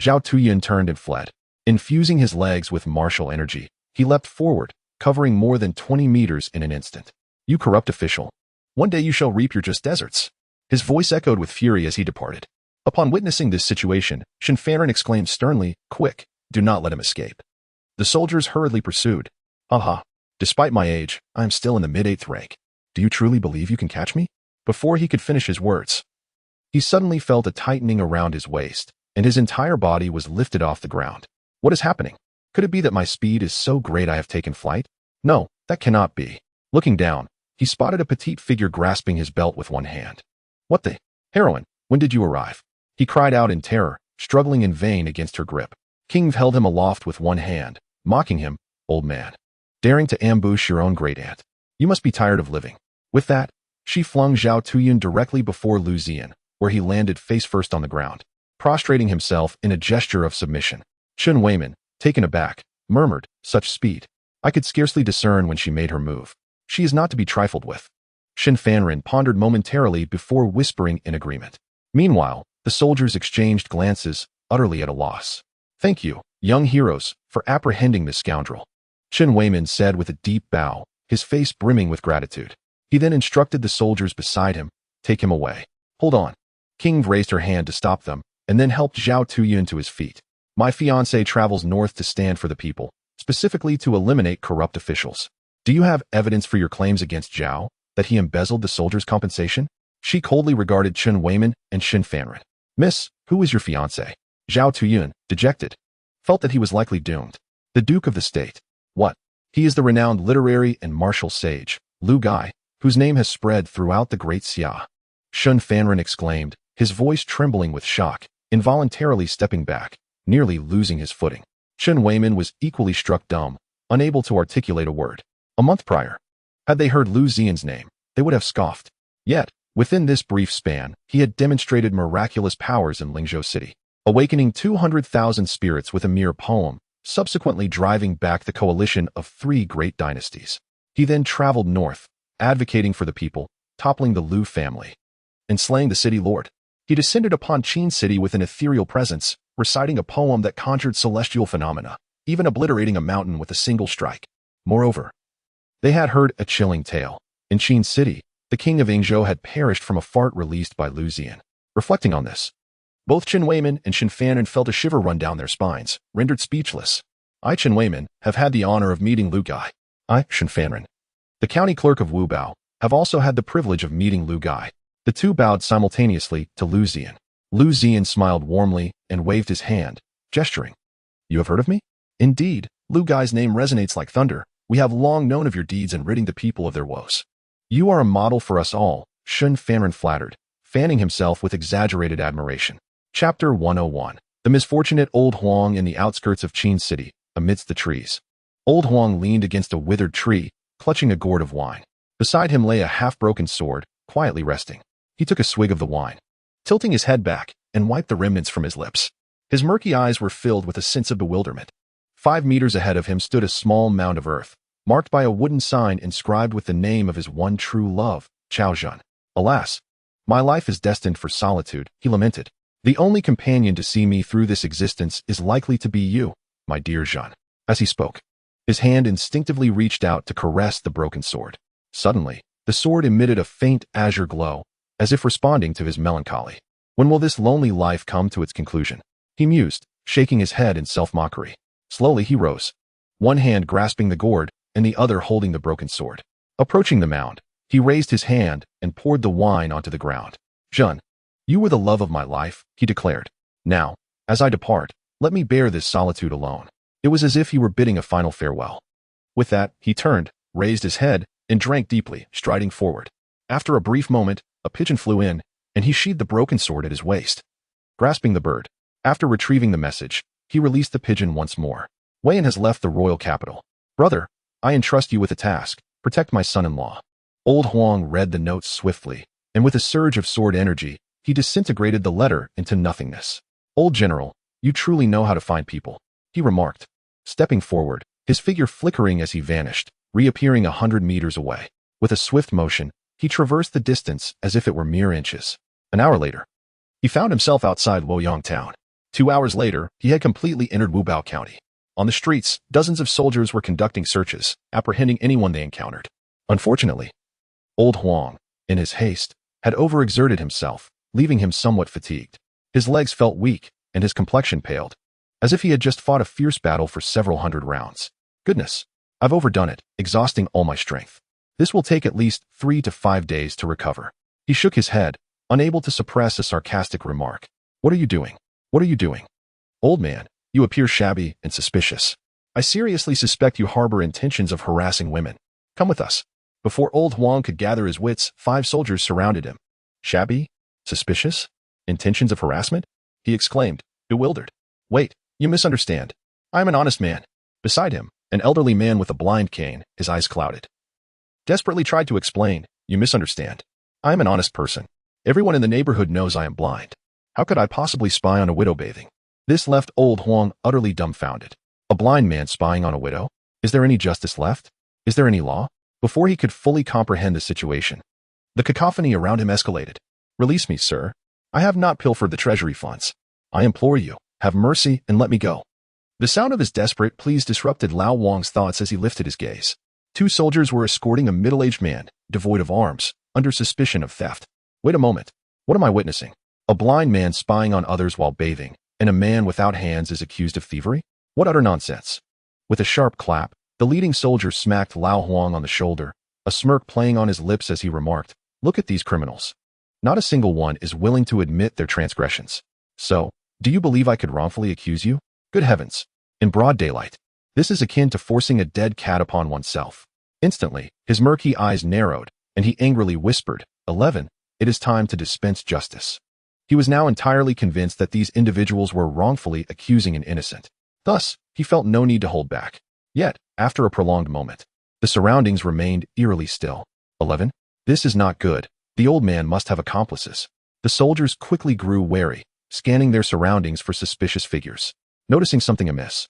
Zhao Tuyun turned and fled. Infusing his legs with martial energy, he leapt forward, covering more than 20 meters in an instant. You corrupt official. One day you shall reap your just deserts. His voice echoed with fury as he departed. Upon witnessing this situation, Shen Fanren exclaimed sternly, quick, do not let him escape. The soldiers hurriedly pursued. Ha! Despite my age, I am still in the mid-8th rank. Do you truly believe you can catch me? Before he could finish his words, he suddenly felt a tightening around his waist, and his entire body was lifted off the ground. What is happening? Could it be that my speed is so great I have taken flight? No, that cannot be. Looking down, he spotted a petite figure grasping his belt with one hand. What the? Heroine, when did you arrive? He cried out in terror, struggling in vain against her grip. King held him aloft with one hand, mocking him, old man, daring to ambush your own great-aunt. You must be tired of living. With that, she flung Zhao Tuyun directly before Liu Ziyan, where he landed face first on the ground, prostrating himself in a gesture of submission. Chen Weiman, taken aback, murmured, such speed. I could scarcely discern when she made her move. She is not to be trifled with. Shin Fanren pondered momentarily before whispering in agreement. Meanwhile, the soldiers exchanged glances, utterly at a loss. "Thank you, young heroes, for apprehending this scoundrel," Chen Weimin said with a deep bow, his face brimming with gratitude. He then instructed the soldiers beside him, "Take him away." "Hold on." King raised her hand to stop them, and then helped Zhao Tuyin to his feet. "My fiancé travels north to stand for the people, specifically to eliminate corrupt officials. Do you have evidence for your claims against Zhao, that he embezzled the soldiers' compensation?" She coldly regarded Chen Weimin and Shin Fanren. "Miss, who is your fiancé?" Zhao Tuyin, dejected, felt that he was likely doomed. "The Duke of the State." "What?" "He is the renowned literary and martial sage, Liu Gai, whose name has spread throughout the Great Xia." Shin Fanren exclaimed, his voice trembling with shock, involuntarily stepping back, nearly losing his footing. Chen Weimin was equally struck dumb, unable to articulate a word. A month prior, had they heard Liu Ziyan's name, they would have scoffed. Yet, within this brief span, he had demonstrated miraculous powers in Lingzhou City, awakening 200,000 spirits with a mere poem, subsequently driving back the coalition of 3 great dynasties. He then traveled north, advocating for the people, toppling the Liu family, and slaying the city lord. He descended upon Qin City with an ethereal presence, reciting a poem that conjured celestial phenomena, even obliterating a mountain with a single strike. Moreover, they had heard a chilling tale. In Qin City, the king of Yingzhou had perished from a fart released by Liu Ziyan. Reflecting on this, both Chen Weimin and Shin Fanren felt a shiver run down their spines, rendered speechless. "I, Chen Weimin, have had the honor of meeting Liu Gai." "I, Shin Fanren, the county clerk of Wubao, have also had the privilege of meeting Liu Gai." The two bowed simultaneously to Liu Ziyan. Liu Ziyan smiled warmly and waved his hand, gesturing. "You have heard of me?" "Indeed, Liu Gai's name resonates like thunder. We have long known of your deeds in ridding the people of their woes." "You are a model for us all," Shin Fanren flattered, fanning himself with exaggerated admiration. Chapter 101. The misfortunate Old Huang in the outskirts of Qin City, amidst the trees. Old Huang leaned against a withered tree, clutching a gourd of wine. Beside him lay a half-broken sword, quietly resting. He took a swig of the wine, tilting his head back, and wiped the remnants from his lips. His murky eyes were filled with a sense of bewilderment. 5 meters ahead of him stood a small mound of earth, marked by a wooden sign inscribed with the name of his one true love, Chao Zhen. "Alas, my life is destined for solitude," he lamented. "The only companion to see me through this existence is likely to be you, my dear Zhen." As he spoke, his hand instinctively reached out to caress the broken sword. Suddenly, the sword emitted a faint azure glow, as if responding to his melancholy. "When will this lonely life come to its conclusion?" he mused, shaking his head in self-mockery. Slowly he rose, one hand grasping the gourd and the other holding the broken sword. Approaching the mound, he raised his hand and poured the wine onto the ground. "Zhen, you were the love of my life," he declared. "Now, as I depart, let me bear this solitude alone." It was as if he were bidding a final farewell. With that, he turned, raised his head, and drank deeply, striding forward. After a brief moment, a pigeon flew in, and he sheathed the broken sword at his waist. Grasping the bird, after retrieving the message, he released the pigeon once more. "Weiyan has left the royal capital. Brother, I entrust you with a task. Protect my son-in-law." Old Huang read the notes swiftly, and with a surge of sword energy, he disintegrated the letter into nothingness. "Old General, you truly know how to find people," he remarked, stepping forward, his figure flickering as he vanished, reappearing 100 meters away. With a swift motion, he traversed the distance as if it were mere inches. An hour later, he found himself outside Luoyang town. 2 hours later, he had completely entered Wubao County. On the streets, dozens of soldiers were conducting searches, apprehending anyone they encountered. Unfortunately, Old Huang, in his haste, had overexerted himself, leaving him somewhat fatigued. His legs felt weak, and his complexion paled, as if he had just fought a fierce battle for several hundred rounds. "Goodness, I've overdone it, exhausting all my strength. This will take at least 3 to 5 days to recover." He shook his head, unable to suppress a sarcastic remark. "What are you doing? What are you doing? Old man, you appear shabby and suspicious. I seriously suspect you harbor intentions of harassing women. Come with us." Before Old Huang could gather his wits, 5 soldiers surrounded him. "Shabby? Suspicious? Intentions of harassment?" he exclaimed, bewildered. "Wait, you misunderstand. I am an honest man." Beside him, an elderly man with a blind cane, his eyes clouded, desperately tried to explain. "You misunderstand. I am an honest person. Everyone in the neighborhood knows I am blind. How could I possibly spy on a widow bathing?" This left Old Huang utterly dumbfounded. A blind man spying on a widow? Is there any justice left? Is there any law? Before he could fully comprehend the situation, The cacophony around him escalated. "Release me, sir. I have not pilfered the treasury funds. I implore you, have mercy and let me go." The sound of his desperate pleas disrupted Lao Wang's thoughts as he lifted his gaze. Two soldiers were escorting a middle-aged man, devoid of arms, under suspicion of theft. Wait a moment. What am I witnessing? A blind man spying on others while bathing, and a man without hands is accused of thievery? What utter nonsense. With a sharp clap, the leading soldier smacked Lao Huang on the shoulder, a smirk playing on his lips as he remarked, "Look at these criminals. Not a single one is willing to admit their transgressions. So, do you believe I could wrongfully accuse you? Good heavens. In broad daylight. This is akin to forcing a dead cat upon oneself." Instantly, his murky eyes narrowed, and he angrily whispered, 11, "It is time to dispense justice." He was now entirely convinced that these individuals were wrongfully accusing an innocent. Thus, he felt no need to hold back. Yet, after a prolonged moment, the surroundings remained eerily still. 11. This is not good. The old man must have accomplices. The soldiers quickly grew wary, scanning their surroundings for suspicious figures. Noticing something amiss,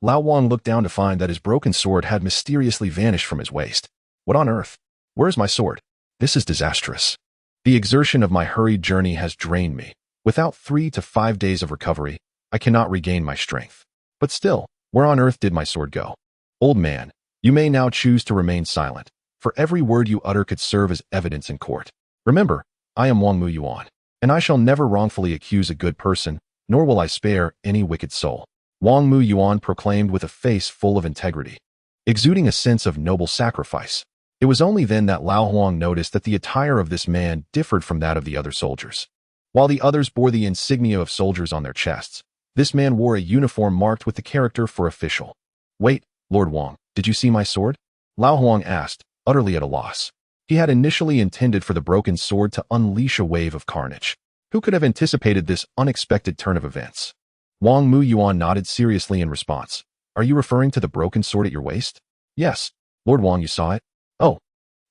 Lao Wang looked down to find that his broken sword had mysteriously vanished from his waist. What on earth? Where is my sword? This is disastrous. The exertion of my hurried journey has drained me. Without 3 to 5 days of recovery, I cannot regain my strength. But still, where on earth did my sword go? Old man, you may now choose to remain silent, for every word you utter could serve as evidence in court. Remember, I am Wang Mu Yuan, and I shall never wrongfully accuse a good person, nor will I spare any wicked soul. Wang Mu Yuan proclaimed with a face full of integrity, exuding a sense of noble sacrifice. It was only then that Lao Huang noticed that the attire of this man differed from that of the other soldiers. While the others bore the insignia of soldiers on their chests, this man wore a uniform marked with the character for official. "Wait, Lord Wang, did you see my sword?" Lao Huang asked, utterly at a loss. He had initially intended for the broken sword to unleash a wave of carnage. Who could have anticipated this unexpected turn of events? Wang Mu Yuan nodded seriously in response. "Are you referring to the broken sword at your waist?" "Yes. Lord Wang, you saw it?" "Oh.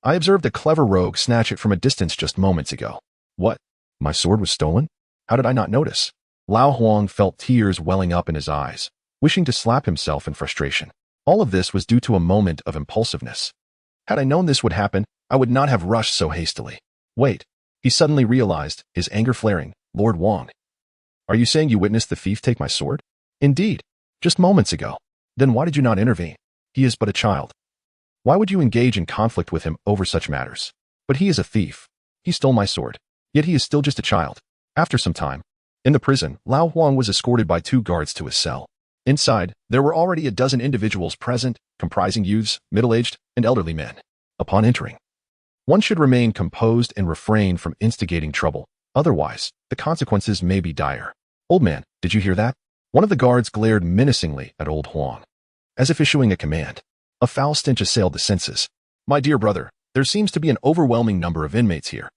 I observed a clever rogue snatch it from a distance just moments ago." "What? My sword was stolen? How did I not notice?" Lao Huang felt tears welling up in his eyes, wishing to slap himself in frustration. All of this was due to a moment of impulsiveness. Had I known this would happen, I would not have rushed so hastily. Wait. He suddenly realized, his anger flaring. "Lord Wang, are you saying you witnessed the thief take my sword?" "Indeed. Just moments ago." "Then why did you not intervene? He is but a child. Why would you engage in conflict with him over such matters? But he is a thief. He stole my sword. Yet he is still just a child." After some time, in the prison, Lao Huang was escorted by 2 guards to his cell. Inside, there were already a dozen individuals present, comprising youths, middle-aged, and elderly men. Upon entering, one should remain composed and refrain from instigating trouble. Otherwise, the consequences may be dire. "Old man, did you hear that?" One of the guards glared menacingly at old Huang, as if issuing a command. A foul stench assailed the senses. "My dear brother, there seems to be an overwhelming number of inmates here.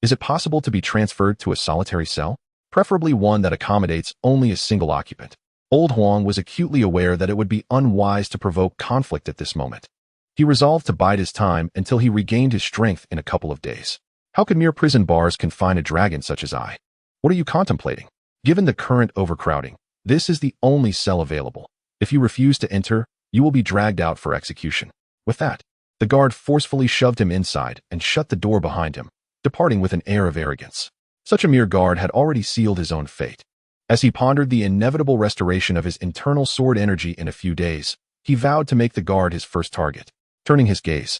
Is it possible to be transferred to a solitary cell? Preferably one that accommodates only a single occupant." Old Huang was acutely aware that it would be unwise to provoke conflict at this moment. He resolved to bide his time until he regained his strength in a couple of days. How could mere prison bars confine a dragon such as I? What are you contemplating? Given the current overcrowding, this is the only cell available. If you refuse to enter, you will be dragged out for execution. With that, the guard forcefully shoved him inside and shut the door behind him, departing with an air of arrogance. Such a mere guard had already sealed his own fate. As he pondered the inevitable restoration of his internal sword energy in a few days, he vowed to make the guard his first target. Turning his gaze,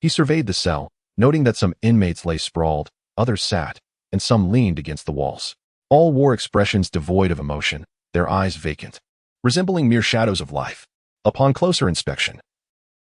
he surveyed the cell, noting that some inmates lay sprawled, others sat, and some leaned against the walls. All wore expressions devoid of emotion, their eyes vacant, resembling mere shadows of life. Upon closer inspection,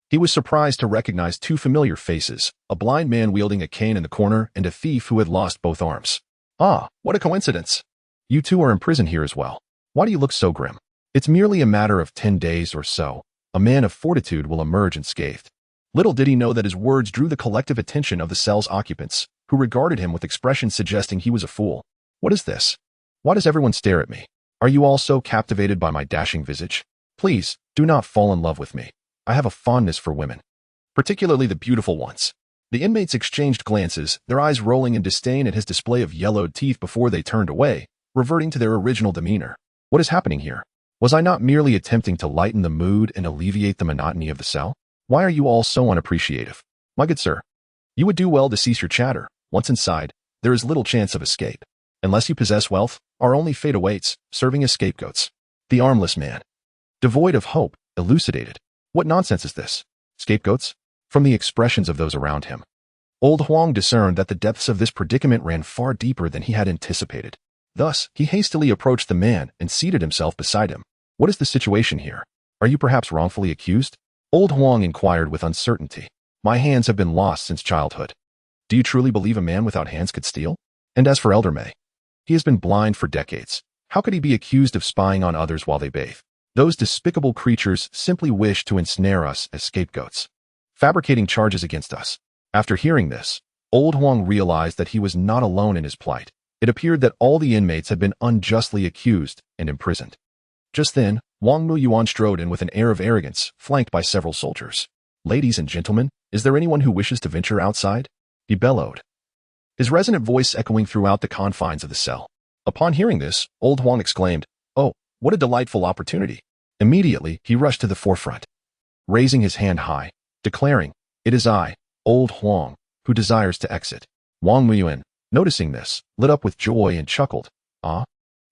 he was surprised to recognize 2 familiar faces, a blind man wielding a cane in the corner and a thief who had lost both arms. "Ah, what a coincidence. You 2 are in prison here as well. Why do you look so grim?" "It's merely a matter of 10 days or so. A man of fortitude will emerge unscathed." Little did he know that his words drew the collective attention of the cell's occupants, who regarded him with expressions suggesting he was a fool. "What is this? Why does everyone stare at me? Are you all so captivated by my dashing visage? Please, do not fall in love with me. I have a fondness for women, particularly the beautiful ones." The inmates exchanged glances, their eyes rolling in disdain at his display of yellowed teeth before they turned away, reverting to their original demeanor. "What is happening here? Was I not merely attempting to lighten the mood and alleviate the monotony of the cell? Why are you all so unappreciative? My good sir, you would do well to cease your chatter. Once inside, there is little chance of escape. Unless you possess wealth, our only fate awaits, serving as scapegoats. The armless man. Devoid of hope, elucidated. What nonsense is this? Scapegoats? From the expressions of those around him, old Huang discerned that the depths of this predicament ran far deeper than he had anticipated. Thus, he hastily approached the man and seated himself beside him. What is the situation here? Are you perhaps wrongfully accused? Old Huang inquired with uncertainty. My hands have been lost since childhood. Do you truly believe a man without hands could steal? And as for Elder Mei, he has been blind for decades. How could he be accused of spying on others while they bathe? Those despicable creatures simply wish to ensnare us as scapegoats, fabricating charges against us. After hearing this, old Huang realized that he was not alone in his plight. It appeared that all the inmates had been unjustly accused and imprisoned. Just then, Wang Muyuan strode in with an air of arrogance, flanked by several soldiers. Ladies and gentlemen, is there anyone who wishes to venture outside? He bellowed, his resonant voice echoing throughout the confines of the cell. Upon hearing this, old Huang exclaimed, "Oh, what a delightful opportunity." Immediately, he rushed to the forefront, raising his hand high, declaring, "It is I, old Huang, who desires to exit." Wang Muyuan, noticing this, lit up with joy and chuckled. "Ah,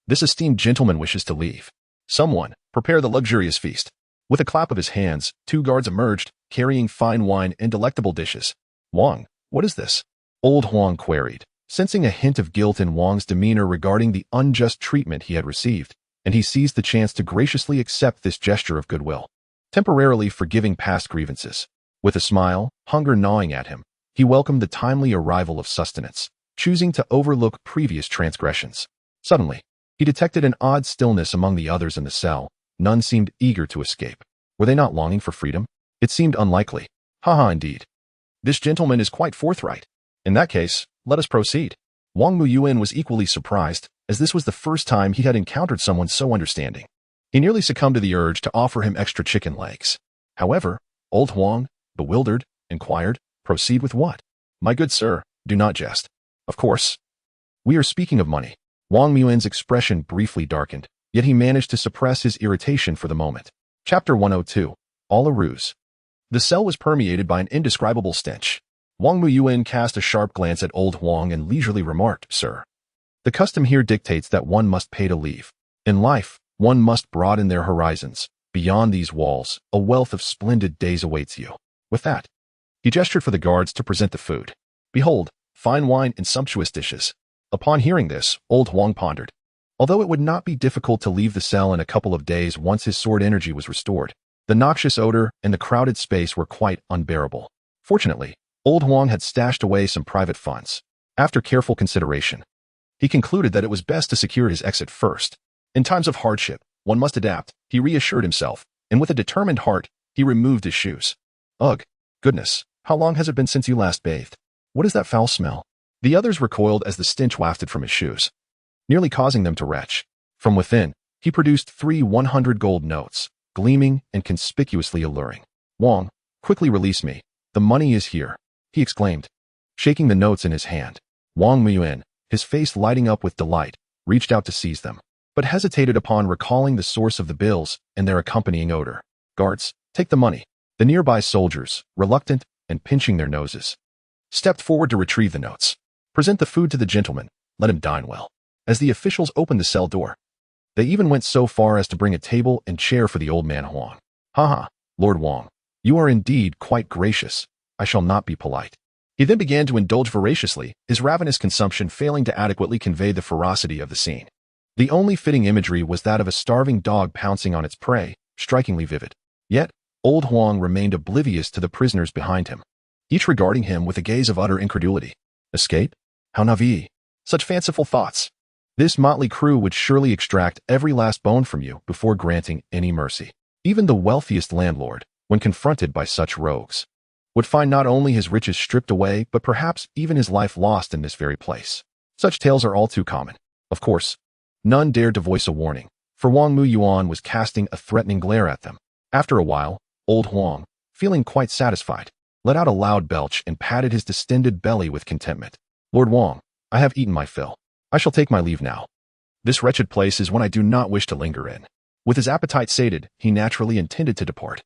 this esteemed gentleman wishes to leave. Someone, prepare the luxurious feast." With a clap of his hands, 2 guards emerged, carrying fine wine and delectable dishes. "Wang, what is this?" Old Huang queried, sensing a hint of guilt in Wang's demeanor regarding the unjust treatment he had received, and he seized the chance to graciously accept this gesture of goodwill, temporarily forgiving past grievances. With a smile, hunger gnawing at him, he welcomed the timely arrival of sustenance, choosing to overlook previous transgressions. Suddenly, he detected an odd stillness among the others in the cell. None seemed eager to escape. Were they not longing for freedom? It seemed unlikely. Haha, indeed. This gentleman is quite forthright. In that case, let us proceed. Wang Muyuan was equally surprised, as this was the first time he had encountered someone so understanding. He nearly succumbed to the urge to offer him extra chicken legs. However, old Huang, bewildered, inquired, "Proceed with what?" "My good sir, do not jest. Of course, we are speaking of money." Wang Muyuan's expression briefly darkened, yet he managed to suppress his irritation for the moment. Chapter 102. All a ruse. The cell was permeated by an indescribable stench. Wang Muyuan cast a sharp glance at old Huang and leisurely remarked, "Sir, the custom here dictates that one must pay to leave. In life, one must broaden their horizons. Beyond these walls, a wealth of splendid days awaits you." With that, he gestured for the guards to present the food. Behold, fine wine and sumptuous dishes. Upon hearing this, old Huang pondered. Although it would not be difficult to leave the cell in a couple of days once his sword energy was restored, the noxious odor and the crowded space were quite unbearable. Fortunately, old Huang had stashed away some private funds. After careful consideration, he concluded that it was best to secure his exit first. In times of hardship, one must adapt, he reassured himself, and with a determined heart, he removed his shoes. Ugh, goodness, how long has it been since you last bathed? What is that foul smell? The others recoiled as the stench wafted from his shoes, nearly causing them to retch. From within, he produced 3 100 gold notes, gleaming and conspicuously alluring. "Wang, quickly release me. The money is here," he exclaimed, shaking the notes in his hand. Wang Muyuan, his face lighting up with delight, reached out to seize them, but hesitated upon recalling the source of the bills and their accompanying odor. "Guards, take the money." The nearby soldiers, reluctant and pinching their noses, stepped forward to retrieve the notes. "Present the food to the gentleman. Let him dine well." As the officials opened the cell door, they even went so far as to bring a table and chair for the old man Huang. "Haha, Lord Wang, you are indeed quite gracious. I shall not be polite." He then began to indulge voraciously, his ravenous consumption failing to adequately convey the ferocity of the scene. The only fitting imagery was that of a starving dog pouncing on its prey, strikingly vivid. Yet, old Huang remained oblivious to the prisoners behind him, each regarding him with a gaze of utter incredulity. Escape? How naive! Such fanciful thoughts! This motley crew would surely extract every last bone from you before granting any mercy. Even the wealthiest landlord, when confronted by such rogues, would find not only his riches stripped away, but perhaps even his life lost in this very place. Such tales are all too common. Of course, none dared to voice a warning, for Wang Muyuan was casting a threatening glare at them. After a while, old Huang, feeling quite satisfied, let out a loud belch and patted his distended belly with contentment. "Lord Wang, I have eaten my fill. I shall take my leave now. This wretched place is one I do not wish to linger in." With his appetite sated, he naturally intended to depart,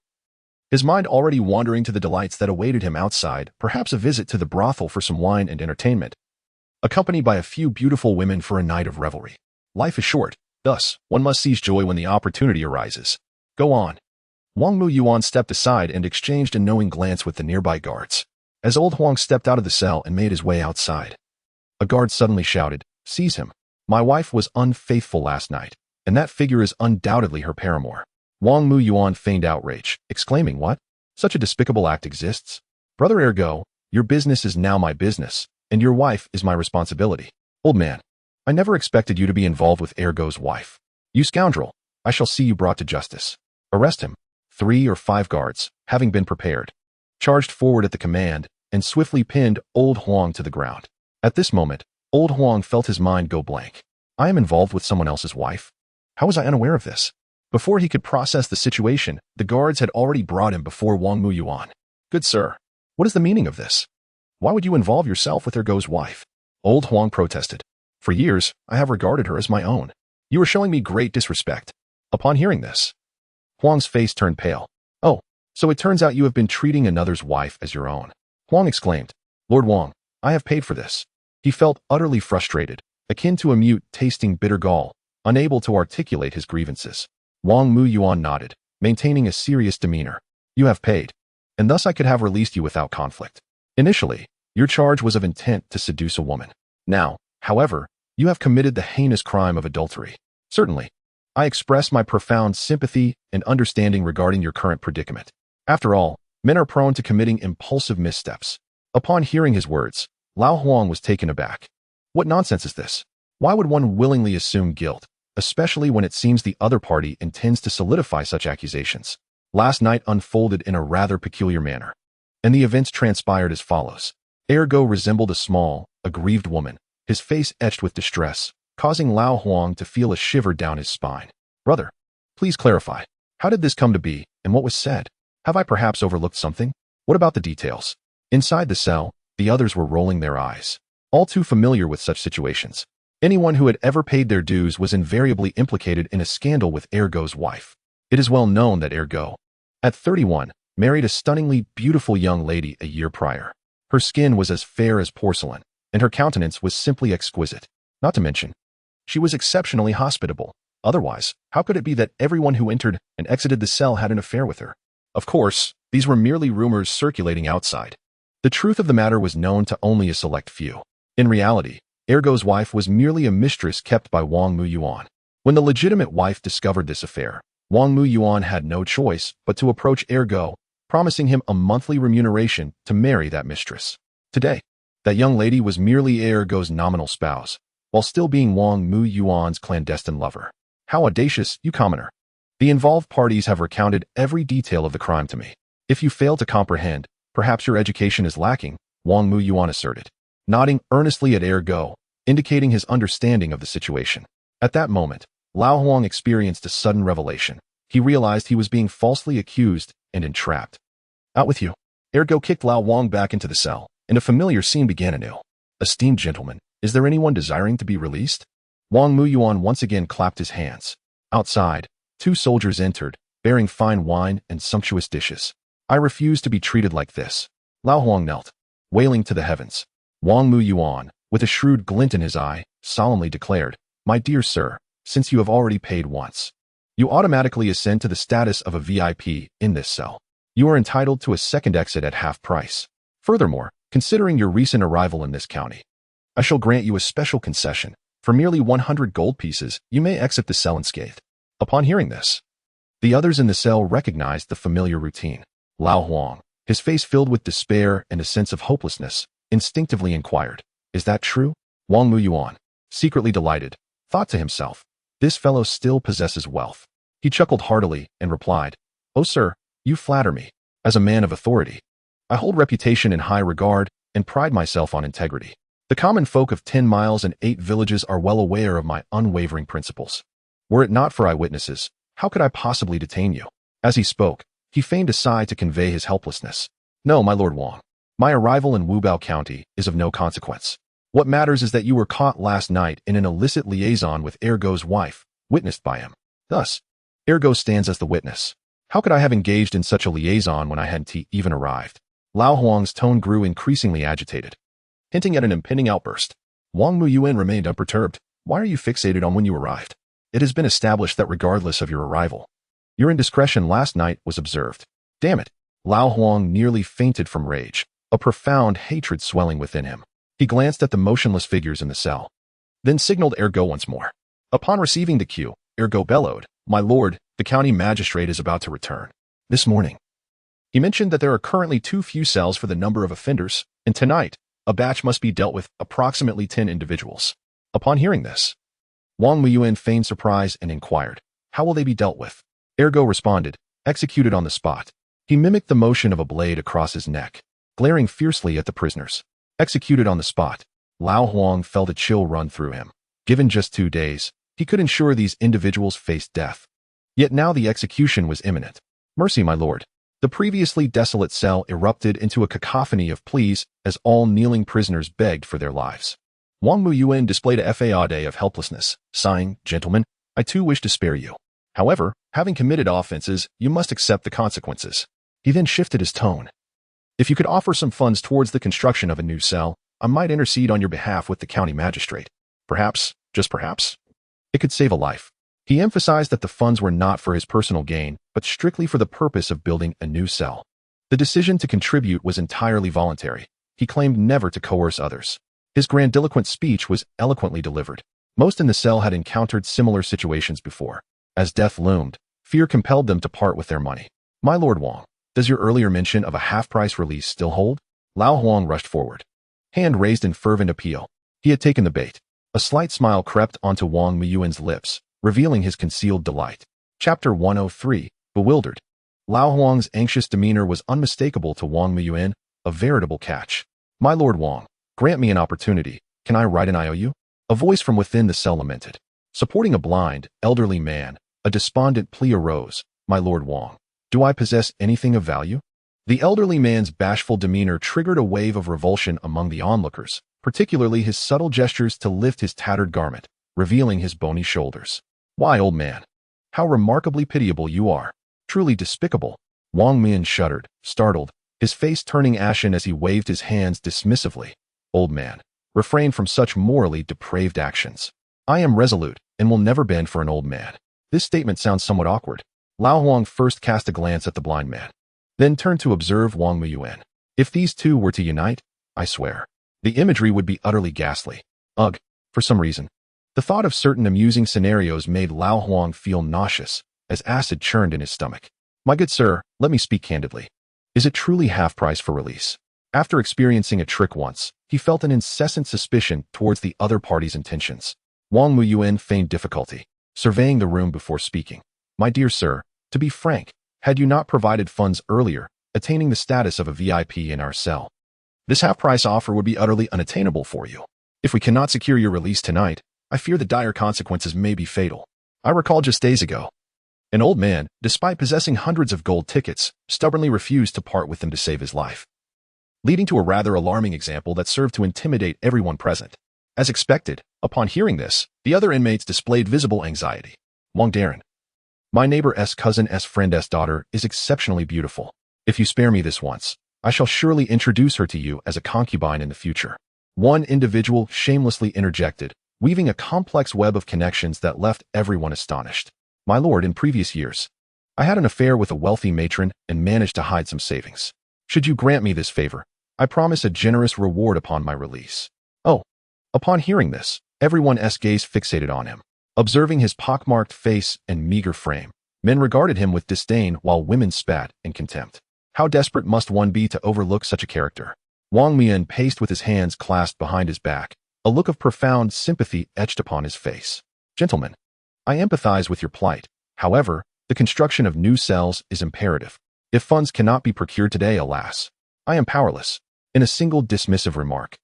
his mind already wandering to the delights that awaited him outside, perhaps a visit to the brothel for some wine and entertainment, accompanied by a few beautiful women for a night of revelry. Life is short, thus, one must seize joy when the opportunity arises. Go on. Wang Muyuan stepped aside and exchanged a knowing glance with the nearby guards. As old Huang stepped out of the cell and made his way outside, a guard suddenly shouted, "Seize him. My wife was unfaithful last night, and that figure is undoubtedly her paramour." Wang Muyuan feigned outrage, exclaiming, "What? Such a despicable act exists? Brother Ergo, your business is now my business, and your wife is my responsibility. Old man, I never expected you to be involved with Ergo's wife. You scoundrel, I shall see you brought to justice. Arrest him." 3 or 5 guards, having been prepared, charged forward at the command and swiftly pinned old Huang to the ground. At this moment, old Huang felt his mind go blank. I am involved with someone else's wife? How was I unaware of this? Before he could process the situation, the guards had already brought him before Wang Muyuan. "Good sir, what is the meaning of this? Why would you involve yourself with Ergo's wife?" Old Huang protested. "For years, I have regarded her as my own. You are showing me great disrespect." Upon hearing this, Huang's face turned pale. "Oh, so it turns out you have been treating another's wife as your own." Huang exclaimed, "Lord Wang, I have paid for this." He felt utterly frustrated, akin to a mute tasting bitter gall, unable to articulate his grievances. Wang Muyuan nodded, maintaining a serious demeanor. "You have paid, and thus I could have released you without conflict. Initially, your charge was of intent to seduce a woman. Now, however, you have committed the heinous crime of adultery. Certainly, I express my profound sympathy and understanding regarding your current predicament. After all, men are prone to committing impulsive missteps." Upon hearing his words, Lao Huang was taken aback. What nonsense is this? Why would one willingly assume guilt, especially when it seems the other party intends to solidify such accusations? Last night unfolded in a rather peculiar manner, and the events transpired as follows. Ergo resembled a small, aggrieved woman, his face etched with distress, causing Lao Huang to feel a shiver down his spine. "Brother, please clarify. How did this come to be, and what was said? Have I perhaps overlooked something? What about the details?" Inside the cell, the others were rolling their eyes, all too familiar with such situations. Anyone who had ever paid their dues was invariably implicated in a scandal with Ergo's wife. It is well known that Ergo, at 31, married a stunningly beautiful young lady a year prior. Her skin was as fair as porcelain, and her countenance was simply exquisite. Not to mention, she was exceptionally hospitable. Otherwise, how could it be that everyone who entered and exited the cell had an affair with her? Of course, these were merely rumors circulating outside. The truth of the matter was known to only a select few. In reality, Ergo's wife was merely a mistress kept by Wang Muyuan. When the legitimate wife discovered this affair, Wang Muyuan had no choice but to approach Ergo, promising him a monthly remuneration to marry that mistress. Today, that young lady was merely Ergo's nominal spouse, while still being Wang Muyuan's clandestine lover. How audacious, you commoner! The involved parties have recounted every detail of the crime to me. If you fail to comprehend, perhaps your education is lacking, Wang Muyuan asserted, nodding earnestly at Ergo, indicating his understanding of the situation. At that moment, Lao Huang experienced a sudden revelation. He realized he was being falsely accused and entrapped. "Out with you." Ergo kicked Lao Huang back into the cell, and a familiar scene began anew. "Esteemed gentlemen, is there anyone desiring to be released?" Wang Muyuan once again clapped his hands. Outside, 2 soldiers entered, bearing fine wine and sumptuous dishes. "I refuse to be treated like this." Lao Huang knelt, wailing to the heavens. Wang Muyuan, with a shrewd glint in his eye, solemnly declared, "My dear sir, since you have already paid once, you automatically ascend to the status of a VIP in this cell. You are entitled to a second exit at half price. Furthermore, considering your recent arrival in this county, I shall grant you a special concession. For merely 100 gold pieces, you may exit the cell unscathed." Upon hearing this, the others in the cell recognized the familiar routine. Lao Huang, his face filled with despair and a sense of hopelessness, instinctively inquired, "Is that true?" Wang Muyuan, secretly delighted, thought to himself, "This fellow still possesses wealth." He chuckled heartily and replied, "Oh sir, you flatter me. As a man of authority, I hold reputation in high regard and pride myself on integrity. The common folk of 10 miles and 8 villages are well aware of my unwavering principles. Were it not for eyewitnesses, how could I possibly detain you?" As he spoke, he feigned a sigh to convey his helplessness. "No, my Lord Wang. My arrival in Wubao County is of no consequence. What matters is that you were caught last night in an illicit liaison with Ergo's wife, witnessed by him. Thus, Ergo stands as the witness. How could I have engaged in such a liaison when I hadn't even arrived?" Lao Huang's tone grew increasingly agitated, hinting at an impending outburst. Wang Muyuan remained unperturbed. Why are you fixated on when you arrived? It has been established that regardless of your arrival, your indiscretion last night was observed. Damn it! Lao Huang nearly fainted from rage, a profound hatred swelling within him. He glanced at the motionless figures in the cell, then signaled ergo once more. Upon receiving the cue, ergo bellowed, "My lord, the county magistrate is about to return. This morning, he mentioned that there are currently too few cells for the number of offenders, and tonight, a batch must be dealt with approximately 10 individuals." Upon hearing this, Wang Muyuan feigned surprise and inquired, "How will they be dealt with?" Ergo responded, "Executed on the spot." He mimicked the motion of a blade across his neck, glaring fiercely at the prisoners. Executed on the spot. Lao Huang felt a chill run through him. Given just 2 days, he could ensure these individuals faced death. Yet now the execution was imminent. "Mercy, my lord." The previously desolate cell erupted into a cacophony of pleas as all kneeling prisoners begged for their lives. Wang Muyuan displayed a facade of helplessness, sighing, "Gentlemen, I too wish to spare you. However, having committed offenses, you must accept the consequences." He then shifted his tone. "If you could offer some funds towards the construction of a new cell, I might intercede on your behalf with the county magistrate. Perhaps, just perhaps, it could save a life." He emphasized that the funds were not for his personal gain, but strictly for the purpose of building a new cell. The decision to contribute was entirely voluntary. He claimed never to coerce others. His grandiloquent speech was eloquently delivered. Most in the cell had encountered similar situations before. As death loomed, fear compelled them to part with their money. "My lord Wang, does your earlier mention of a half-price release still hold?" Lao Huang rushed forward, hand raised in fervent appeal. He had taken the bait. A slight smile crept onto Wang Muyuan's lips, revealing his concealed delight. Chapter 103, Bewildered. Lao Huang's anxious demeanor was unmistakable to Wang Muyuan, a veritable catch. "My lord Wang, grant me an opportunity. Can I write an IOU?" A voice from within the cell lamented. Supporting a blind, elderly man, a despondent plea arose. "My lord Wang, do I possess anything of value?" The elderly man's bashful demeanor triggered a wave of revulsion among the onlookers, particularly his subtle gestures to lift his tattered garment, revealing his bony shoulders. "Why, old man, how remarkably pitiable you are. Truly despicable." Wang Mian shuddered, startled, his face turning ashen as he waved his hands dismissively. "Old man, refrain from such morally depraved actions. I am resolute and will never bend for an old man." This statement sounds somewhat awkward. Lao Huang first cast a glance at the blind man, then turned to observe Wang Muyuan. If these two were to unite, I swear, the imagery would be utterly ghastly. Ugh, for some reason, the thought of certain amusing scenarios made Lao Huang feel nauseous, as acid churned in his stomach. "My good sir, let me speak candidly. Is it truly half price for release?" After experiencing a trick once, he felt an incessant suspicion towards the other party's intentions. Wang Muyuan feigned difficulty, surveying the room before speaking. "My dear sir, to be frank, had you not provided funds earlier, attaining the status of a VIP in our cell, this half-price offer would be utterly unattainable for you. If we cannot secure your release tonight, I fear the dire consequences may be fatal." I recall just days ago, an old man, despite possessing hundreds of gold tickets, stubbornly refused to part with them to save his life, leading to a rather alarming example that served to intimidate everyone present. As expected, upon hearing this, the other inmates displayed visible anxiety. "Wang Darren, my neighbor's cousin's friend's daughter is exceptionally beautiful. If you spare me this once, I shall surely introduce her to you as a concubine in the future." One individual shamelessly interjected, weaving a complex web of connections that left everyone astonished. "My lord, in previous years, I had an affair with a wealthy matron and managed to hide some savings. Should you grant me this favor, I promise a generous reward upon my release." Oh. Upon hearing this, everyone's gaze fixated on him. Observing his pockmarked face and meager frame, men regarded him with disdain while women spat in contempt. How desperate must one be to overlook such a character? Wang Mian paced with his hands clasped behind his back, a look of profound sympathy etched upon his face. "Gentlemen, I empathize with your plight. However, the construction of new cells is imperative. If funds cannot be procured today, alas, I am powerless." In a single dismissive remark,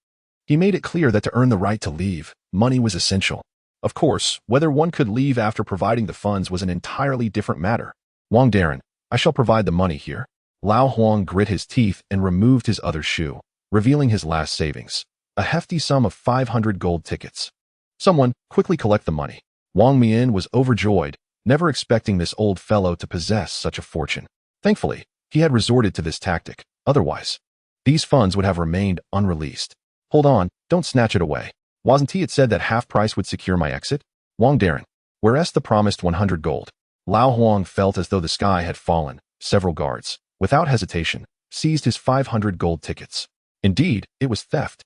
he made it clear that to earn the right to leave, money was essential. Of course, whether one could leave after providing the funds was an entirely different matter. "Wang Darren, I shall provide the money here." Lao Huang grit his teeth and removed his other shoe, revealing his last savings, a hefty sum of 500 gold tickets. "Someone, quickly collect the money." Wang Mian was overjoyed, never expecting this old fellow to possess such a fortune. Thankfully, he had resorted to this tactic. Otherwise, these funds would have remained unreleased. "Hold on, don't snatch it away." Wasn't it said that half price would secure my exit? Wang Darren. Whereas the promised 100 gold. Lao Huang felt as though the sky had fallen. Several guards, without hesitation, seized his 500 gold tickets. Indeed, it was theft.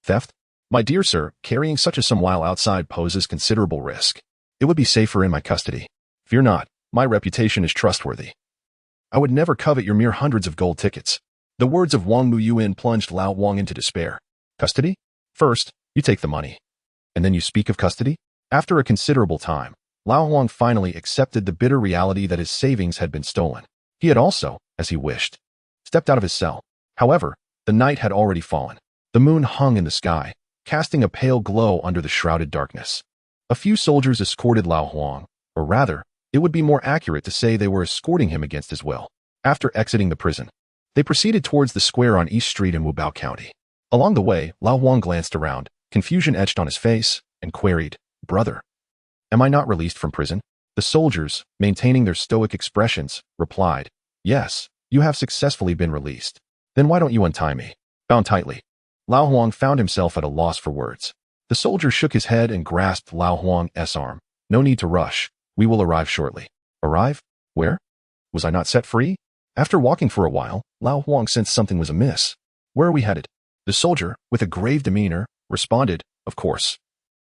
Theft? My dear sir, carrying such a sum while outside poses considerable risk. It would be safer in my custody. Fear not, my reputation is trustworthy. I would never covet your mere hundreds of gold tickets. The words of Wang Muyuan plunged Lao Huang into despair. Custody? First, you take the money. And then you speak of custody? After a considerable time, Lao Huang finally accepted the bitter reality that his savings had been stolen. He had also, as he wished, stepped out of his cell. However, the night had already fallen. The moon hung in the sky, casting a pale glow under the shrouded darkness. A few soldiers escorted Lao Huang, or rather, it would be more accurate to say they were escorting him against his will. After exiting the prison, they proceeded towards the square on East Street in Wubao County. Along the way, Lao Huang glanced around, confusion etched on his face, and queried, "Brother, am I not released from prison?" The soldiers, maintaining their stoic expressions, replied, "Yes, you have successfully been released. Then why don't you untie me?" Bound tightly. Lao Huang found himself at a loss for words. The soldier shook his head and grasped Lao Huang's arm. "No need to rush. We will arrive shortly." Arrive? Where? Was I not set free? After walking for a while, Lao Huang sensed something was amiss. "Where are we headed?" The soldier, with a grave demeanor, responded, "Of course.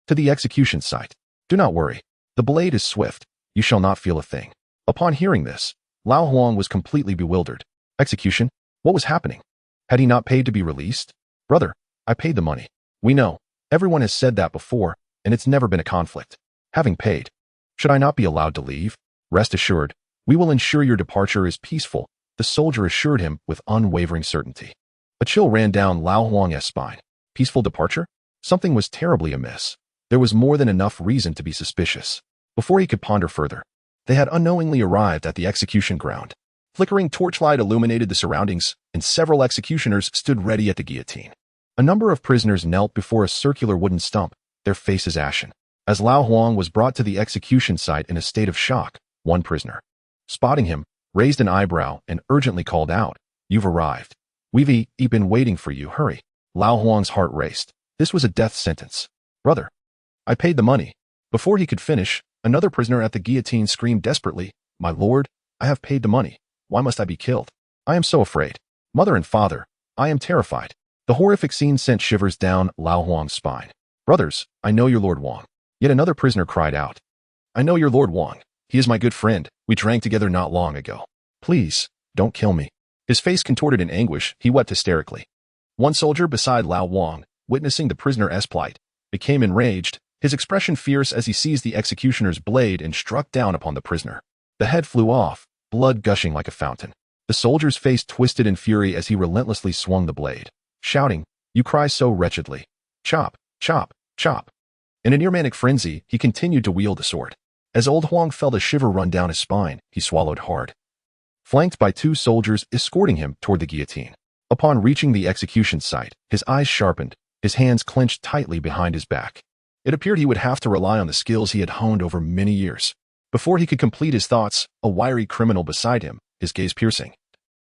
To the execution site. Do not worry. The blade is swift. You shall not feel a thing." Upon hearing this, Lao Huang was completely bewildered. Execution? What was happening? Had he not paid to be released? "Brother, I paid the money." "We know. Everyone has said that before, and it's never been a conflict. Having paid, should I not be allowed to leave?" "Rest assured, we will ensure your departure is peaceful," the soldier assured him with unwavering certainty. A chill ran down Lao Huang's spine. Peaceful departure? Something was terribly amiss. There was more than enough reason to be suspicious. Before he could ponder further, they had unknowingly arrived at the execution ground. Flickering torchlight illuminated the surroundings, and several executioners stood ready at the guillotine. A number of prisoners knelt before a circular wooden stump, their faces ashen. As Lao Huang was brought to the execution site in a state of shock, one prisoner, spotting him, raised an eyebrow and urgently called out, "You've arrived. We've been waiting for you, hurry." Lao Huang's heart raced. This was a death sentence. "Brother, I paid the money." Before he could finish, another prisoner at the guillotine screamed desperately, "My lord, I have paid the money. Why must I be killed? I am so afraid. Mother and father, I am terrified." The horrific scene sent shivers down Lao Huang's spine. "Brothers, I know your Lord Wang." Yet another prisoner cried out, "I know your Lord Wang. He is my good friend. We drank together not long ago. Please, don't kill me." His face contorted in anguish, he wept hysterically. One soldier beside Lao Huang, witnessing the prisoner's plight, became enraged, his expression fierce as he seized the executioner's blade and struck down upon the prisoner. The head flew off, blood gushing like a fountain. The soldier's face twisted in fury as he relentlessly swung the blade, shouting, "You cry so wretchedly. Chop, chop, chop." In a near-manic frenzy, he continued to wield the sword. As old Huang felt a shiver run down his spine, he swallowed hard. Flanked by two soldiers escorting him toward the guillotine. Upon reaching the execution site, his eyes sharpened, his hands clenched tightly behind his back. It appeared he would have to rely on the skills he had honed over many years. Before he could complete his thoughts, a wiry criminal beside him, his gaze piercing,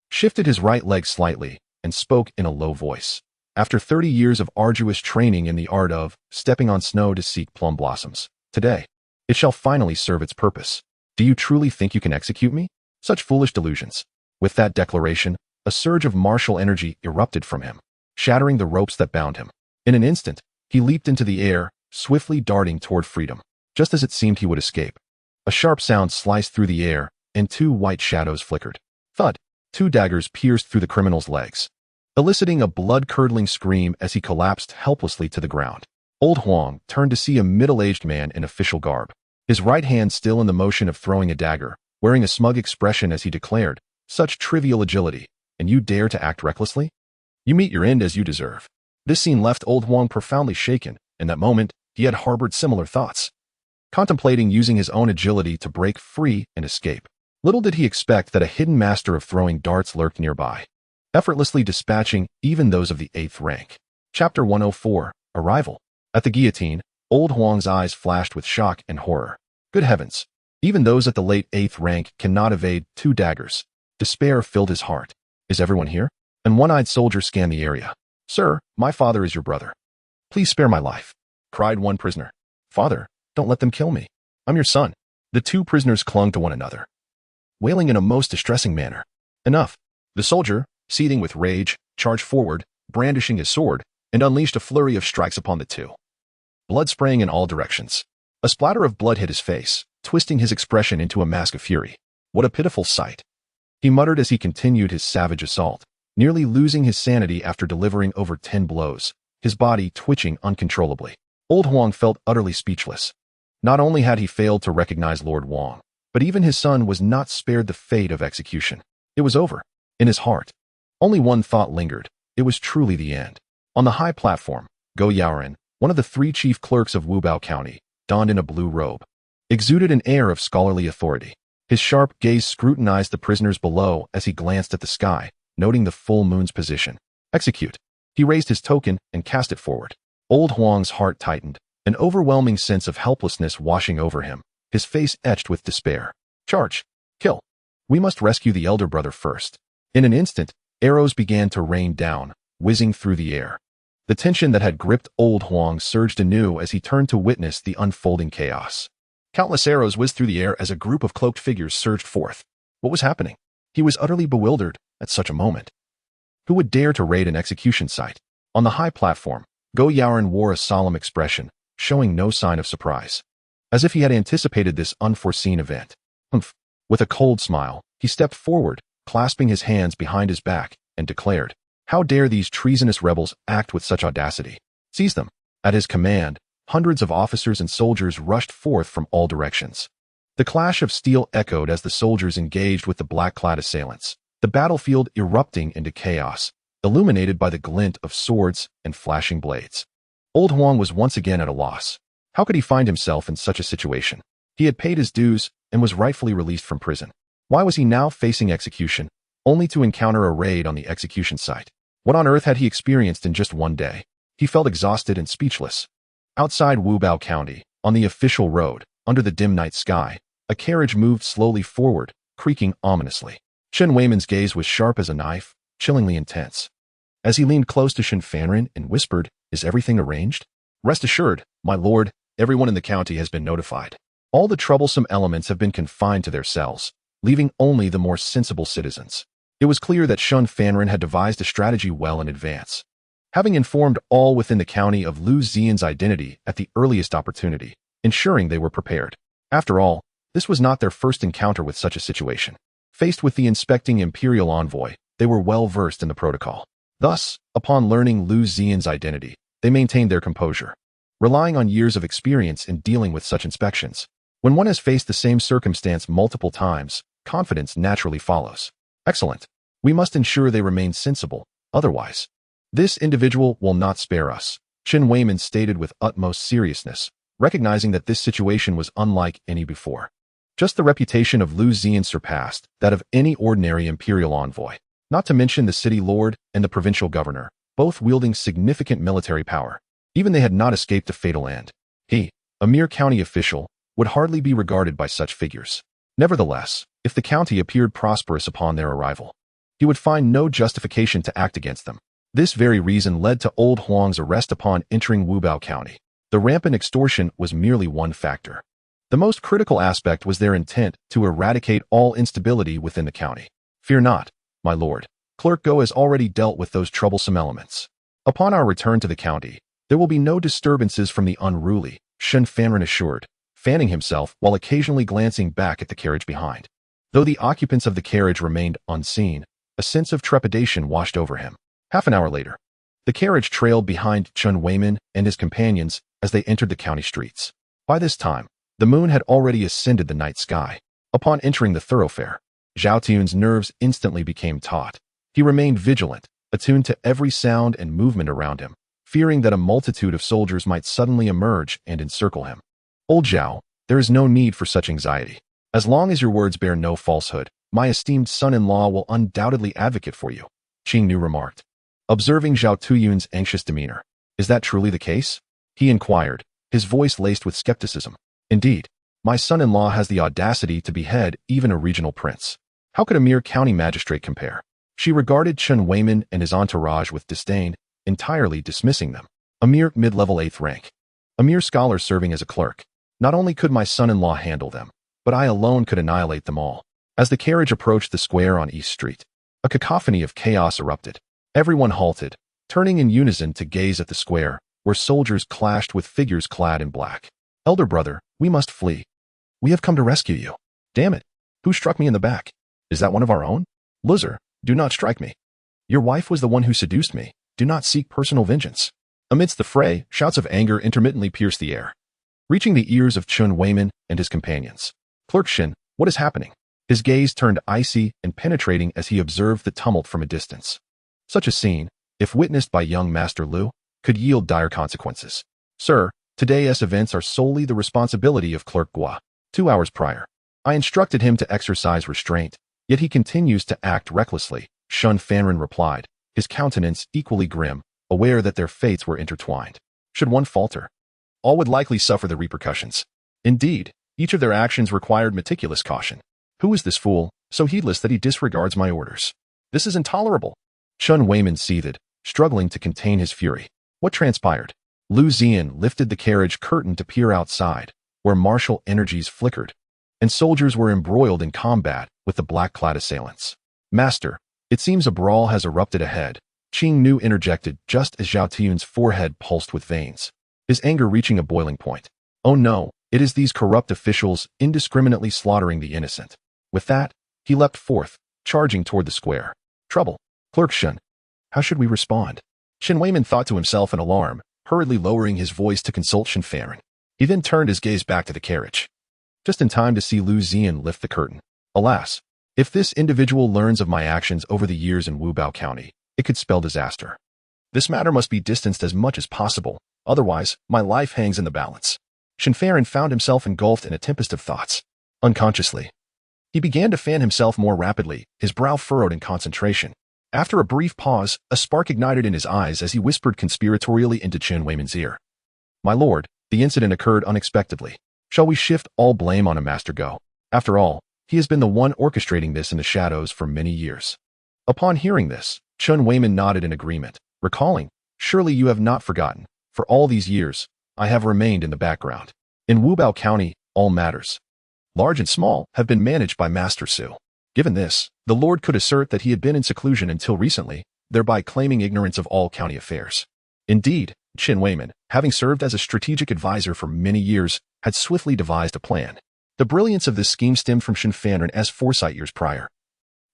shifted his right leg slightly and spoke in a low voice. "After 30 years of arduous training in the art of stepping on snow to seek plum blossoms, today, it shall finally serve its purpose. Do you truly think you can execute me? Such foolish delusions." With that declaration, a surge of martial energy erupted from him, shattering the ropes that bound him. In an instant, he leaped into the air, swiftly darting toward freedom. Just as it seemed he would escape, a sharp sound sliced through the air, and two white shadows flickered. Thud! Two daggers pierced through the criminal's legs, eliciting a blood-curdling scream as he collapsed helplessly to the ground. Old Huang turned to see a middle-aged man in official garb, his right hand still in the motion of throwing a dagger, wearing a smug expression as he declared, "Such trivial agility, and you dare to act recklessly? You meet your end as you deserve." This scene left old Huang profoundly shaken. In that moment, he had harbored similar thoughts, contemplating using his own agility to break free and escape. Little did he expect that a hidden master of throwing darts lurked nearby, effortlessly dispatching even those of the 8th rank. Chapter 104, Arrival. At the guillotine, old Huang's eyes flashed with shock and horror. Good heavens! Even those at the late 8th rank cannot evade 2 daggers. Despair filled his heart. Is everyone here? An one-eyed soldier scanned the area. "Sir, my father is your brother. Please spare my life." cried one prisoner. "Father, don't let them kill me. I'm your son." The two prisoners clung to one another, wailing in a most distressing manner. "Enough." The soldier, seething with rage, charged forward, brandishing his sword, and unleashed a flurry of strikes upon the two, blood spraying in all directions. A splatter of blood hit his face, twisting his expression into a mask of fury. What a pitiful sight, he muttered as he continued his savage assault, nearly losing his sanity after delivering over 10 blows, his body twitching uncontrollably. Old Huang felt utterly speechless. Not only had he failed to recognize Lord Wang, but even his son was not spared the fate of execution. It was over. In his heart, only one thought lingered. It was truly the end. On the high platform, Go Yaoren, one of the 3 chief clerks of Wubao County, donned in a blue robe, exuded an air of scholarly authority. His sharp gaze scrutinized the prisoners below as he glanced at the sky, noting the full moon's position. Execute. He raised his token and cast it forward. Old Huang's heart tightened, an overwhelming sense of helplessness washing over him, his face etched with despair. Charge. Kill. We must rescue the elder brother first. In an instant, arrows began to rain down, whizzing through the air. The tension that had gripped Old Huang surged anew as he turned to witness the unfolding chaos. Countless arrows whizzed through the air as a group of cloaked figures surged forth. What was happening? He was utterly bewildered at such a moment. Who would dare to raid an execution site? On the high platform, Go Yaoren wore a solemn expression, showing no sign of surprise, as if he had anticipated this unforeseen event. Humph. With a cold smile, he stepped forward, clasping his hands behind his back, and declared, "How dare these treasonous rebels act with such audacity? Seize them." At his command, hundreds of officers and soldiers rushed forth from all directions. The clash of steel echoed as the soldiers engaged with the black-clad assailants, the battlefield erupting into chaos, illuminated by the glint of swords and flashing blades. Old Huang was once again at a loss. How could he find himself in such a situation? He had paid his dues and was rightfully released from prison. Why was he now facing execution, only to encounter a raid on the execution site? What on earth had he experienced in just one day? He felt exhausted and speechless. Outside Wubao County, on the official road, under the dim night sky, a carriage moved slowly forward, creaking ominously. Chen Weiman's gaze was sharp as a knife, chillingly intense. As he leaned close to Shen Fanren and whispered, "Is everything arranged?" "Rest assured, my lord, everyone in the county has been notified. All the troublesome elements have been confined to their cells, leaving only the more sensible citizens." It was clear that Shen Fanren had devised a strategy well in advance, having informed all within the county of Liu Ziyan's identity at the earliest opportunity, ensuring they were prepared. After all, this was not their first encounter with such a situation. Faced with the inspecting imperial envoy, they were well versed in the protocol. Thus, upon learning Liu Ziyan's identity, they maintained their composure, relying on years of experience in dealing with such inspections. When one has faced the same circumstance multiple times, confidence naturally follows. Excellent. We must ensure they remain sensible, otherwise, this individual will not spare us, Chen Weiman stated with utmost seriousness, recognizing that this situation was unlike any before. Just the reputation of Liu Ziyan surpassed that of any ordinary imperial envoy, not to mention the city lord and the provincial governor, both wielding significant military power. Even they had not escaped a fatal end. He, a mere county official, would hardly be regarded by such figures. Nevertheless, if the county appeared prosperous upon their arrival, he would find no justification to act against them. This very reason led to Old Huang's arrest upon entering Wubao County. The rampant extortion was merely one factor. The most critical aspect was their intent to eradicate all instability within the county. "Fear not, my lord. Clerk Go has already dealt with those troublesome elements. Upon our return to the county, there will be no disturbances from the unruly," Shen Fanren assured, fanning himself while occasionally glancing back at the carriage behind. Though the occupants of the carriage remained unseen, a sense of trepidation washed over him. Half an hour later, the carriage trailed behind Chen Weiman and his companions as they entered the county streets. By this time, the moon had already ascended the night sky. Upon entering the thoroughfare, Zhao Tuyun's nerves instantly became taut. He remained vigilant, attuned to every sound and movement around him, fearing that a multitude of soldiers might suddenly emerge and encircle him. "Old Zhao, there is no need for such anxiety. As long as your words bear no falsehood, my esteemed son-in-law will undoubtedly advocate for you," Qing Nu remarked, observing Zhao Tuyun's anxious demeanor. "Is that truly the case?" he inquired, his voice laced with skepticism. "Indeed, my son-in-law has the audacity to behead even a regional prince. How could a mere county magistrate compare?" She regarded Chen Weiman and his entourage with disdain, entirely dismissing them. A mere mid-level 8th rank. a mere scholar serving as a clerk. Not only could my son-in-law handle them, but I alone could annihilate them all. As the carriage approached the square on East Street, a cacophony of chaos erupted. Everyone halted, turning in unison to gaze at the square, where soldiers clashed with figures clad in black. Elder brother, we must flee. We have come to rescue you. Damn it. Who struck me in the back? Is that one of our own? Loser, do not strike me. Your wife was the one who seduced me. Do not seek personal vengeance. Amidst the fray, shouts of anger intermittently pierced the air, reaching the ears of Chun Weiman and his companions. Clerk Shin, what is happening? His gaze turned icy and penetrating as he observed the tumult from a distance. Such a scene, if witnessed by young Master Liu, could yield dire consequences. Sir, today's events are solely the responsibility of Clerk Gua. 2 hours prior, I instructed him to exercise restraint, yet he continues to act recklessly, Shun Fanren replied, his countenance equally grim, aware that their fates were intertwined. Should one falter, all would likely suffer the repercussions. Indeed, each of their actions required meticulous caution. Who is this fool, so heedless that he disregards my orders? This is intolerable. Chun Weiman seethed, struggling to contain his fury. What transpired? Liu Ziyan lifted the carriage curtain to peer outside, where martial energies flickered, and soldiers were embroiled in combat with the black-clad assailants. Master, it seems a brawl has erupted ahead, Qing Nu interjected just as Zhao Tiyun's forehead pulsed with veins, his anger reaching a boiling point. Oh no, it is these corrupt officials indiscriminately slaughtering the innocent. With that, he leapt forth, charging toward the square. Trouble. Clerk Shun. How should we respond? Shin Weiman thought to himself in alarm, hurriedly lowering his voice to consult Shin Fanren. He then turned his gaze back to the carriage, just in time to see Liu Ziyan lift the curtain. Alas, if this individual learns of my actions over the years in Wubao County, it could spell disaster. This matter must be distanced as much as possible, otherwise, my life hangs in the balance. Shin Fanren found himself engulfed in a tempest of thoughts. Unconsciously, he began to fan himself more rapidly, his brow furrowed in concentration. After a brief pause, a spark ignited in his eyes as he whispered conspiratorially into Chun Weiman's ear. My lord, the incident occurred unexpectedly. Shall we shift all blame on a Master Go? After all, he has been the one orchestrating this in the shadows for many years. Upon hearing this, Chun Weiman nodded in agreement, recalling, surely you have not forgotten, for all these years, I have remained in the background. In Wubao County, all matters, large and small, have been managed by Master Su. Given this, the Lord could assert that he had been in seclusion until recently, thereby claiming ignorance of all county affairs. Indeed, Chun Weiman, having served as a strategic advisor for many years, had swiftly devised a plan. The brilliance of this scheme stemmed from Shin Fanren's foresight years prior,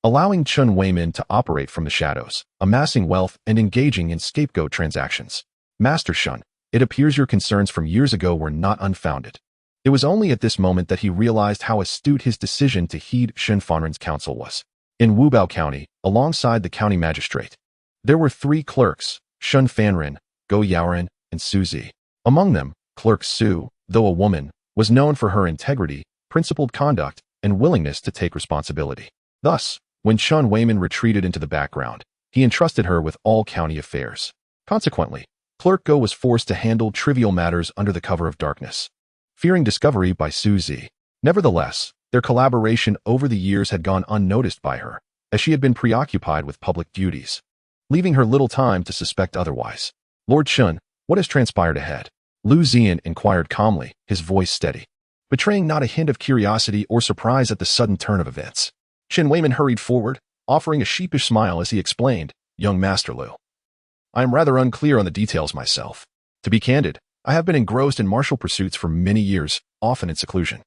allowing Chun Weiman to operate from the shadows, amassing wealth and engaging in scapegoat transactions. Master Shun, it appears your concerns from years ago were not unfounded. It was only at this moment that he realized how astute his decision to heed Shin Fanren's counsel was. In Wubao County, alongside the county magistrate, there were 3 clerks, Shun Fanren, Go Yaoren, and Su Zi. Among them, Clerk Su, though a woman, was known for her integrity, principled conduct, and willingness to take responsibility. Thus, when Chun Weiman retreated into the background, he entrusted her with all county affairs. Consequently, Clerk Go was forced to handle trivial matters under the cover of darkness, fearing discovery by Su Zi. Nevertheless, their collaboration over the years had gone unnoticed by her, as she had been preoccupied with public duties, leaving her little time to suspect otherwise. Lord Chun, what has transpired ahead? Liu Ziyan inquired calmly, his voice steady, betraying not a hint of curiosity or surprise at the sudden turn of events. Chun Weiman hurried forward, offering a sheepish smile as he explained, Young Master Liu, I am rather unclear on the details myself. To be candid, I have been engrossed in martial pursuits for many years, often in seclusion.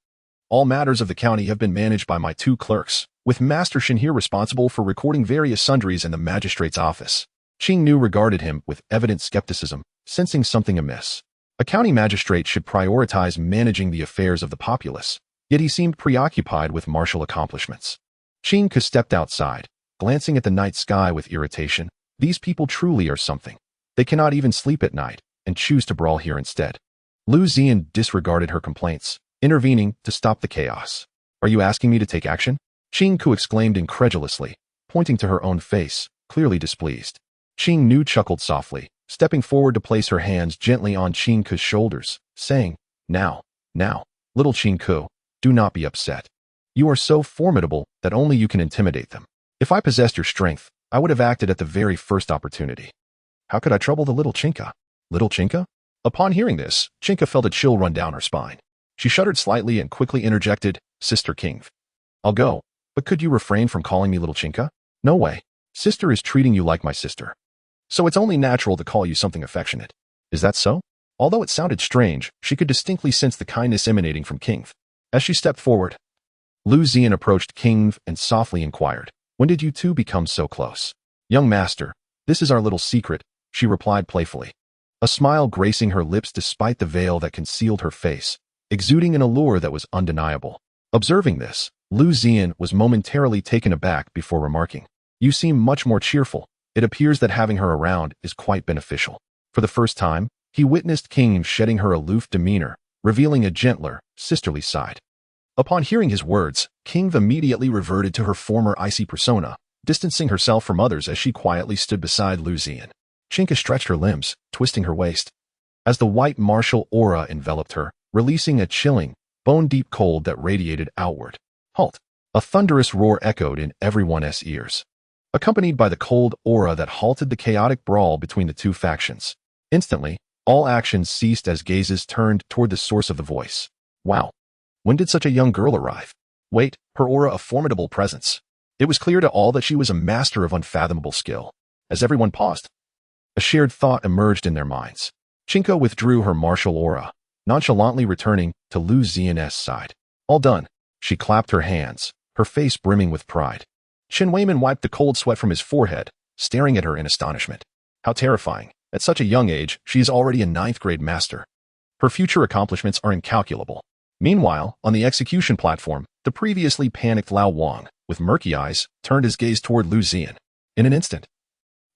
All matters of the county have been managed by my 2 clerks, with Master Shin here responsible for recording various sundries in the magistrate's office. Qing Nu regarded him with evident skepticism, sensing something amiss. A county magistrate should prioritize managing the affairs of the populace, yet he seemed preoccupied with martial accomplishments. Qing Ke stepped outside, glancing at the night sky with irritation. These people truly are something. They cannot even sleep at night, and choose to brawl here instead. Liu Ziyan disregarded her complaints, intervening to stop the chaos. Are you asking me to take action? Qing Ku exclaimed incredulously, pointing to her own face, clearly displeased. Qing Nu chuckled softly, stepping forward to place her hands gently on Qing Ku's shoulders, saying, Now, little Qing Ku, do not be upset. You are so formidable that only you can intimidate them. If I possessed your strength, I would have acted at the very first opportunity. How could I trouble the little Chinka? Little Chinka? Upon hearing this, Chinka felt a chill run down her spine. She shuddered slightly and quickly interjected, Sister King. I'll go, but could you refrain from calling me little Chinka? No way. Sister is treating you like my sister. So it's only natural to call you something affectionate. Is that so? Although it sounded strange, she could distinctly sense the kindness emanating from King. As she stepped forward, Liu Ziyan approached King and softly inquired, when did you two become so close? Young master, this is our little secret, she replied playfully. A smile gracing her lips despite the veil that concealed her face, exuding an allure that was undeniable. Observing this, Liu Ziyan was momentarily taken aback before remarking, you seem much more cheerful. It appears that having her around is quite beneficial. For the first time, he witnessed King shedding her aloof demeanor, revealing a gentler, sisterly side. Upon hearing his words, King immediately reverted to her former icy persona, distancing herself from others as she quietly stood beside Liu Ziyan. Chinka stretched her limbs, twisting her waist, as the white martial aura enveloped her, releasing a chilling, bone-deep cold that radiated outward. Halt! A thunderous roar echoed in everyone's ears, accompanied by the cold aura that halted the chaotic brawl between the two factions. Instantly, all actions ceased as gazes turned toward the source of the voice. Wow! When did such a young girl arrive? Wait, her aura a formidable presence. It was clear to all that she was a master of unfathomable skill. As everyone paused, a shared thought emerged in their minds. Chinka withdrew her martial aura, nonchalantly returning to Liu Ziyan's side. All done. She clapped her hands, her face brimming with pride. Qin Weiman wiped the cold sweat from his forehead, staring at her in astonishment. How terrifying. At such a young age, she is already a 9th grade master. Her future accomplishments are incalculable. Meanwhile, on the execution platform, the previously panicked Lao Wang, with murky eyes, turned his gaze toward Liu Ziyan. In an instant,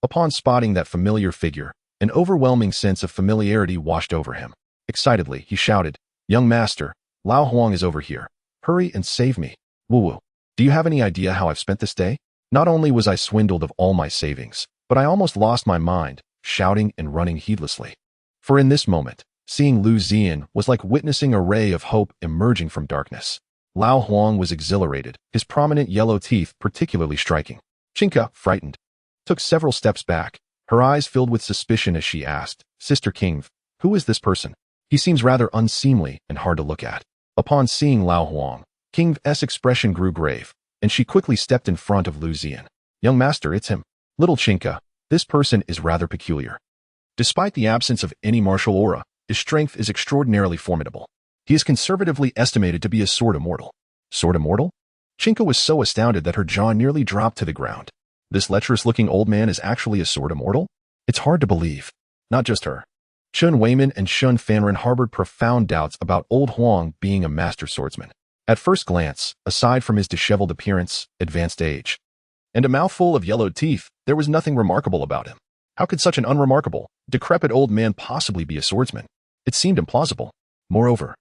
upon spotting that familiar figure, an overwhelming sense of familiarity washed over him. Excitedly, he shouted, Young master, Lao Huang is over here. Hurry and save me. Woo-woo. Do you have any idea how I've spent this day? Not only was I swindled of all my savings, but I almost lost my mind, shouting and running heedlessly. For in this moment, seeing Liu Ziyan was like witnessing a ray of hope emerging from darkness. Lao Huang was exhilarated, his prominent yellow teeth particularly striking. Chinka, frightened, took several steps back, her eyes filled with suspicion as she asked, Sister King, who is this person? He seems rather unseemly and hard to look at. Upon seeing Lao Huang, King's expression grew grave, and she quickly stepped in front of Liu Ziyan. Young master, it's him. Little Chinka, this person is rather peculiar. Despite the absence of any martial aura, his strength is extraordinarily formidable. He is conservatively estimated to be a sword immortal. Sword immortal? Chinka was so astounded that her jaw nearly dropped to the ground. This lecherous-looking old man is actually a sword immortal? It's hard to believe. Not just her. Qin Weiman and Shun Fanren harbored profound doubts about old Huang being a master swordsman. At first glance, aside from his disheveled appearance, advanced age, and a mouthful of yellowed teeth, there was nothing remarkable about him. How could such an unremarkable, decrepit old man possibly be a swordsman? It seemed implausible. Moreover,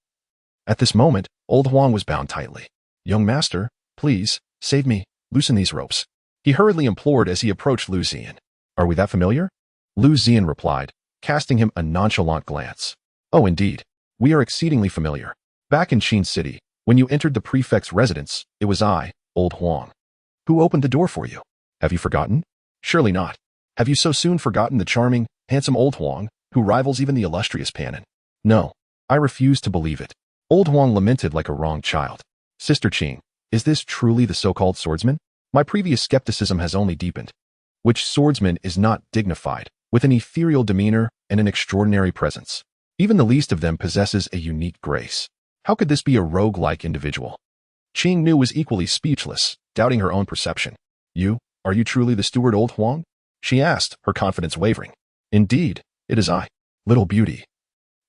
at this moment, old Huang was bound tightly. Young master, please, save me, loosen these ropes. He hurriedly implored as he approached Liu Ziyan. Are we that familiar? Liu Ziyan replied, casting him a nonchalant glance. Oh, indeed. We are exceedingly familiar. Back in Qin City, when you entered the prefect's residence, it was I, old Huang. Who opened the door for you? Have you forgotten? Surely not. Have you so soon forgotten the charming, handsome old Huang, who rivals even the illustrious Panin? No, I refuse to believe it. Old Huang lamented like a wronged child. Sister Qing, is this truly the so-called swordsman? My previous skepticism has only deepened. Which swordsman is not dignified, with an ethereal demeanor and an extraordinary presence? Even the least of them possesses a unique grace. How could this be a rogue-like individual? Qing Nu was equally speechless, doubting her own perception. Are you truly the steward old Huang? She asked, her confidence wavering. Indeed, it is I, little beauty.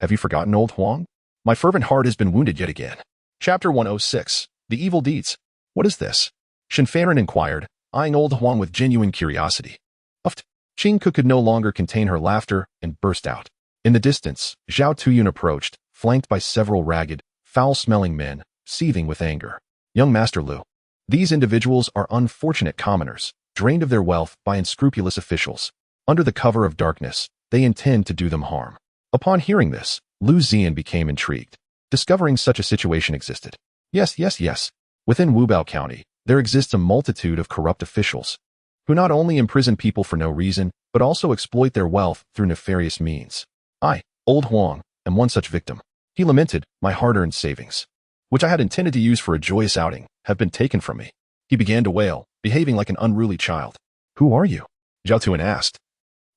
Have you forgotten old Huang? My fervent heart has been wounded yet again. Chapter 106, The Evil Deeds. What is this? Shen Fanren inquired, eyeing old Huang with genuine curiosity. Uft. Qing could no longer contain her laughter and burst out. In the distance, Zhao Tuyun approached, flanked by several ragged, foul-smelling men, seething with anger. Young Master Liu. These individuals are unfortunate commoners, drained of their wealth by unscrupulous officials. Under the cover of darkness, they intend to do them harm. Upon hearing this, Liu Ziyan became intrigued, discovering such a situation existed. Yes. Within Wubao County, there exists a multitude of corrupt officials, who not only imprison people for no reason, but also exploit their wealth through nefarious means. Old Huang, am one such victim. He lamented, my hard-earned savings, which I had intended to use for a joyous outing, have been taken from me. He began to wail, behaving like an unruly child. Who are you? Zhao Tuyan asked,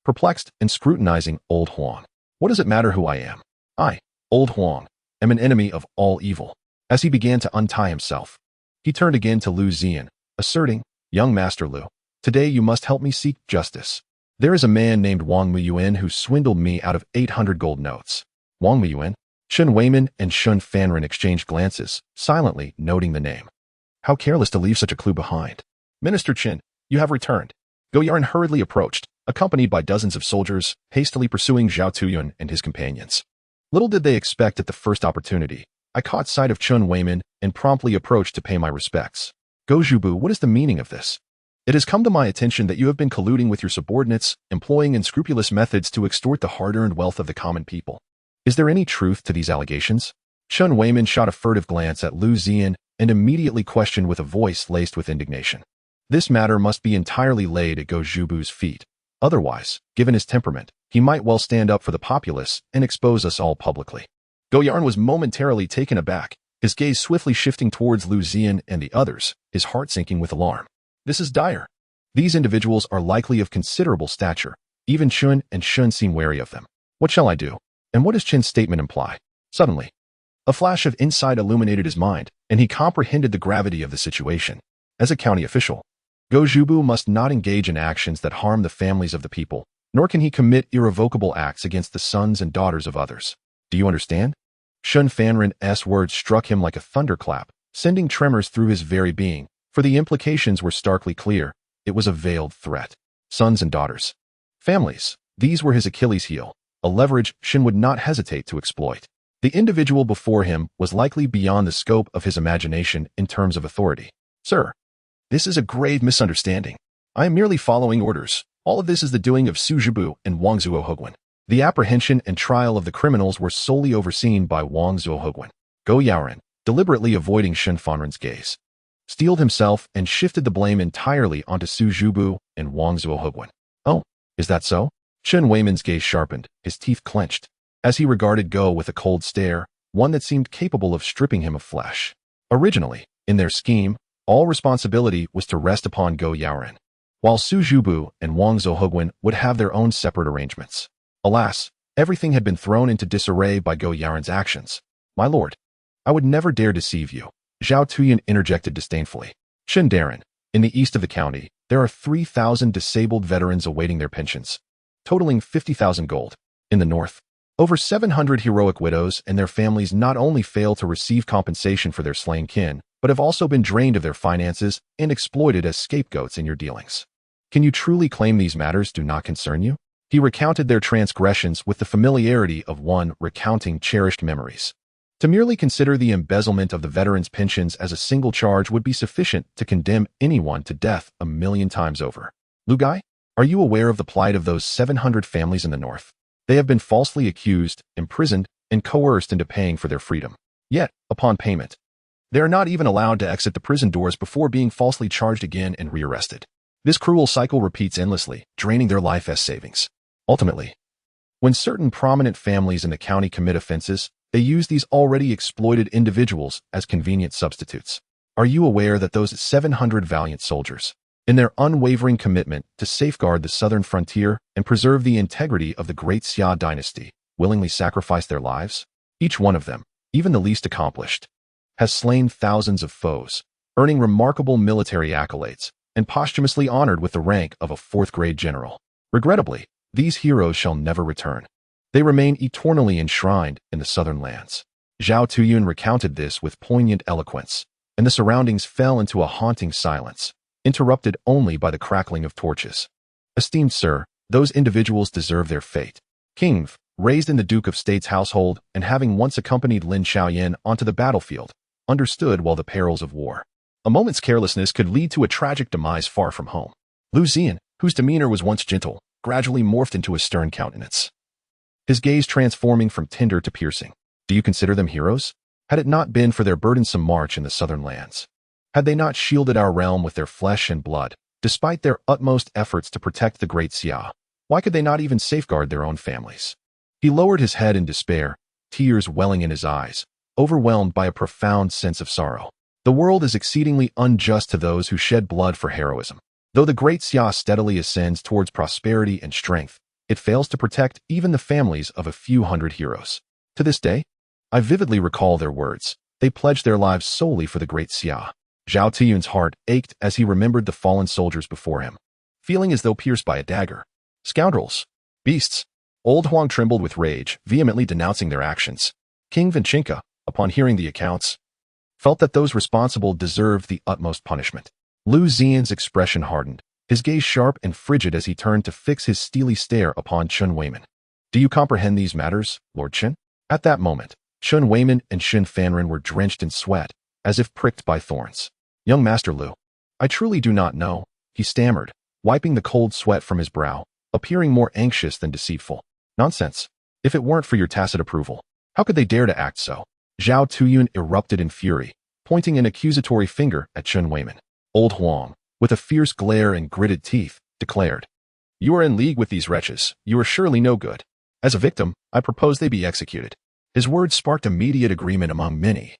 perplexed and scrutinizing Old Huang. What does it matter who I am? I, Old Huang, am an enemy of all evil. As he began to untie himself, he turned again to Liu Ziyan, asserting, young Master Liu, today you must help me seek justice. There is a man named Wang Muyuan who swindled me out of 800 gold notes. Wang Muyuan? Shen Weiman and Shun Fanren exchanged glances, silently noting the name. How careless to leave such a clue behind. Minister Qin, you have returned. Go Yaran hurriedly approached, accompanied by dozens of soldiers, hastily pursuing Zhao Tuyan and his companions. Little did they expect at the first opportunity. I caught sight of Chun Weiman and promptly approached to pay my respects. Go Zhubu, what is the meaning of this? It has come to my attention that you have been colluding with your subordinates, employing unscrupulous methods to extort the hard-earned wealth of the common people. Is there any truth to these allegations? Chun Weiman shot a furtive glance at Liu Ziyan and immediately questioned with a voice laced with indignation. This matter must be entirely laid at Go Zhubu's feet. Otherwise, given his temperament, he might well stand up for the populace and expose us all publicly. Go Yarn was momentarily taken aback, his gaze swiftly shifting towards Liu Ziyan and the others, his heart sinking with alarm. This is dire. These individuals are likely of considerable stature. Even Chun and Shun seem wary of them. What shall I do? And what does Chin's statement imply? Suddenly, a flash of insight illuminated his mind, and he comprehended the gravity of the situation. As a county official, Go Zhubu must not engage in actions that harm the families of the people, nor can he commit irrevocable acts against the sons and daughters of others. Do you understand? Shun Fanren's words struck him like a thunderclap, sending tremors through his very being, for the implications were starkly clear. It was a veiled threat. Sons and daughters. Families. These were his Achilles heel, a leverage Shin would not hesitate to exploit. The individual before him was likely beyond the scope of his imagination in terms of authority. Sir, this is a grave misunderstanding. I am merely following orders. All of this is the doing of Su Zhibu and Wang Zuohogwen. The apprehension and trial of the criminals were solely overseen by Wang Zuohogwen. Go Yaoren, deliberately avoiding Shen Fanren's gaze, steeled himself and shifted the blame entirely onto Su Zhibu and Wang Zuohogwen. Oh, is that so? Shen Weiman's gaze sharpened, his teeth clenched, as he regarded Go with a cold stare, one that seemed capable of stripping him of flesh. Originally, in their scheme, all responsibility was to rest upon Go Yaoren, while Su Zhibu and Wang Zuohogwen would have their own separate arrangements. Alas, everything had been thrown into disarray by Go Yaren's actions. My lord, I would never dare deceive you, Zhao Tuyan interjected disdainfully. Shen Darren, in the east of the county, there are 3,000 disabled veterans awaiting their pensions, totaling 50,000 gold. In the north, over 700 heroic widows and their families not only fail to receive compensation for their slain kin, but have also been drained of their finances and exploited as scapegoats in your dealings. Can you truly claim these matters do not concern you? He recounted their transgressions with the familiarity of one recounting cherished memories. To merely consider the embezzlement of the veterans' pensions as a single charge would be sufficient to condemn anyone to death 1,000,000 times over. Lugai, are you aware of the plight of those 700 families in the north? They have been falsely accused, imprisoned, and coerced into paying for their freedom. Yet, upon payment, they are not even allowed to exit the prison doors before being falsely charged again and rearrested. This cruel cycle repeats endlessly, draining their life as savings. Ultimately, when certain prominent families in the county commit offenses, they use these already exploited individuals as convenient substitutes. Are you aware that those 700 valiant soldiers, in their unwavering commitment to safeguard the southern frontier and preserve the integrity of the Great Xia Dynasty, willingly sacrificed their lives? Each one of them, even the least accomplished, has slain thousands of foes, earning remarkable military accolades, and posthumously honored with the rank of a fourth-grade general. Regrettably, these heroes shall never return. They remain eternally enshrined in the southern lands. Zhao Tuyan recounted this with poignant eloquence, and the surroundings fell into a haunting silence, interrupted only by the crackling of torches. Esteemed sir, those individuals deserve their fate. King, raised in the Duke of State's household and having once accompanied Lin Xiaoyan onto the battlefield, understood well the perils of war. A moment's carelessness could lead to a tragic demise far from home. Liu Ziyan, whose demeanor was once gentle, gradually morphed into a stern countenance, his gaze transforming from tender to piercing. Do you consider them heroes? Had it not been for their burdensome march in the southern lands, had they not shielded our realm with their flesh and blood, despite their utmost efforts to protect the Great Xia, why could they not even safeguard their own families? He lowered his head in despair, tears welling in his eyes, overwhelmed by a profound sense of sorrow. The world is exceedingly unjust to those who shed blood for heroism. Though the Great Xia steadily ascends towards prosperity and strength, it fails to protect even the families of a few hundred heroes. To this day, I vividly recall their words. They pledged their lives solely for the Great Xia. Zhao Tiyun's heart ached as he remembered the fallen soldiers before him, feeling as though pierced by a dagger. Scoundrels! Beasts! Old Huang trembled with rage, vehemently denouncing their actions. King Vinchinka, upon hearing the accounts, felt that those responsible deserved the utmost punishment. Liu Ziyan's expression hardened, his gaze sharp and frigid as he turned to fix his steely stare upon Chen Weiman. Do you comprehend these matters, Lord Chen? At that moment, Chen Weiman and Shen Fanren were drenched in sweat, as if pricked by thorns. Young Master Liu, I truly do not know, he stammered, wiping the cold sweat from his brow, appearing more anxious than deceitful. Nonsense. If it weren't for your tacit approval, how could they dare to act so? Zhao Tuyun erupted in fury, pointing an accusatory finger at Chen Weiman. Old Huang, with a fierce glare and gritted teeth, declared, You are in league with these wretches. You are surely no good. As a victim, I propose they be executed. His words sparked immediate agreement among many,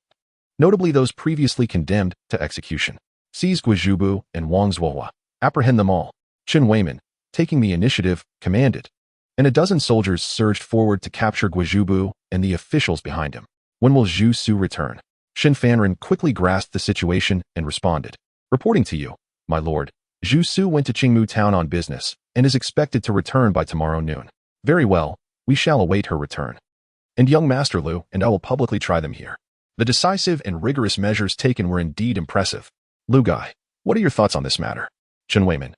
notably those previously condemned to execution. Seize Guizhubu and Wang Zuohua. Apprehend them all. Chen Weiman, taking the initiative, commanded, and a dozen soldiers surged forward to capture Guizhubu and the officials behind him. When will Zhu Su return? Shen Fanren quickly grasped the situation and responded. Reporting to you, my lord, Zhu Su went to Qingmu town on business and is expected to return by tomorrow noon. Very well, we shall await her return. And young Master Liu and I will publicly try them here. The decisive and rigorous measures taken were indeed impressive. Liu Gai, what are your thoughts on this matter? Chen Weiman,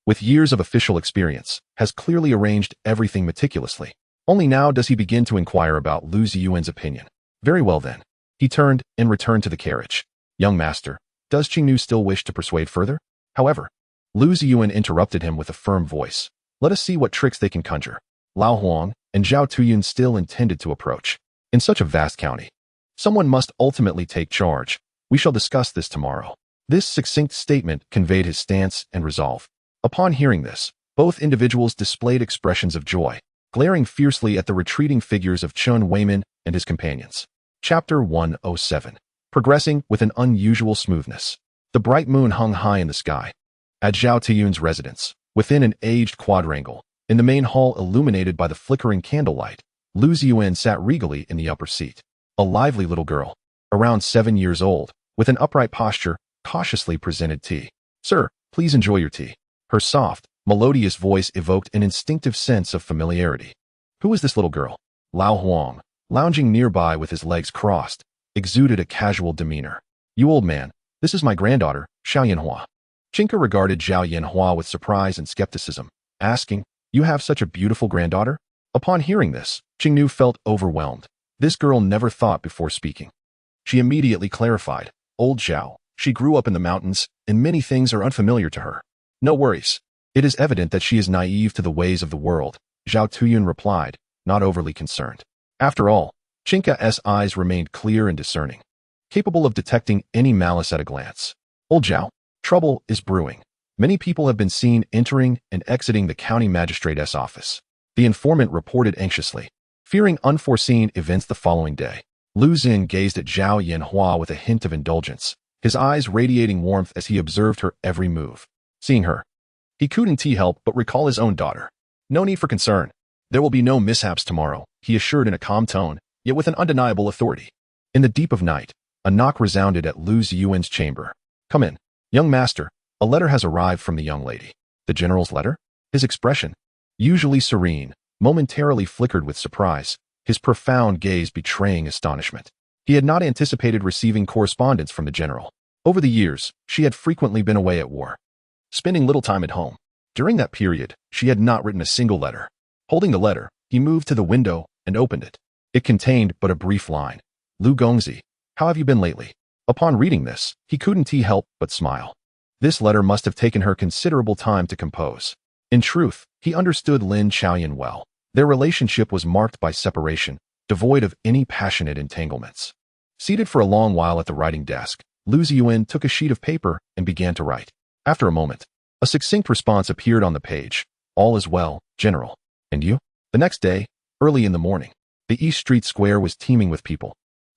with years of official experience, has clearly arranged everything meticulously. Only now does he begin to inquire about Liu Ziyuan's opinion. Very well then. He turned and returned to the carriage. Young master, does Qingnu still wish to persuade further? However, Liu Ziyuan interrupted him with a firm voice. Let us see what tricks they can conjure. Lao Huang and Zhao Tuyun still intended to approach. In such a vast county, someone must ultimately take charge. We shall discuss this tomorrow. This succinct statement conveyed his stance and resolve. Upon hearing this, both individuals displayed expressions of joy, glaring fiercely at the retreating figures of Chen Weiman and his companions. Chapter 107. Progressing with an unusual smoothness. The bright moon hung high in the sky. At Zhao Tiyun's residence, within an aged quadrangle, in the main hall illuminated by the flickering candlelight, Liu Ziyuan sat regally in the upper seat. A lively little girl, around 7 years old, with an upright posture, cautiously presented tea. Sir, please enjoy your tea. Her soft, melodious voice evoked an instinctive sense of familiarity. Who is this little girl? Lao Huang, lounging nearby with his legs crossed, exuded a casual demeanor. You old man, this is my granddaughter, Xiao Yanhua. Chinka regarded Zhao Yanhua with surprise and skepticism, asking, You have such a beautiful granddaughter? Upon hearing this, Qingnu felt overwhelmed. This girl never thought before speaking. She immediately clarified, Old Zhao, she grew up in the mountains, and many things are unfamiliar to her. No worries. It is evident that she is naive to the ways of the world, Zhao Tuyun replied, not overly concerned. After all, Chinka's eyes remained clear and discerning, capable of detecting any malice at a glance. Old Zhao, trouble is brewing. Many people have been seen entering and exiting the county magistrate's office. The informant reported anxiously, fearing unforeseen events the following day. Liu Ziyan gazed at Zhao Yanhua with a hint of indulgence, his eyes radiating warmth as he observed her every move. Seeing her, he couldn't help but recall his own daughter. No need for concern. There will be no mishaps tomorrow, he assured in a calm tone, yet with an undeniable authority. In the deep of night, a knock resounded at Liu Ziyuan's chamber. Come in. Young master, a letter has arrived from the young lady. The general's letter? His expression, usually serene, momentarily flickered with surprise, his profound gaze betraying astonishment. He had not anticipated receiving correspondence from the general. Over the years, she had frequently been away at war, spending little time at home. During that period, she had not written a single letter. Holding the letter, he moved to the window and opened it. It contained but a brief line. Lu Gongzi, how have you been lately? Upon reading this, he couldn't help but smile. This letter must have taken her considerable time to compose. In truth, he understood Lin Xiaoyan well. Their relationship was marked by separation, devoid of any passionate entanglements. Seated for a long while at the writing desk, Liu Ziyuan took a sheet of paper and began to write. After a moment, a succinct response appeared on the page. All is well, General. And you? The next day, Early in the morning, the East Street Square was teeming with people.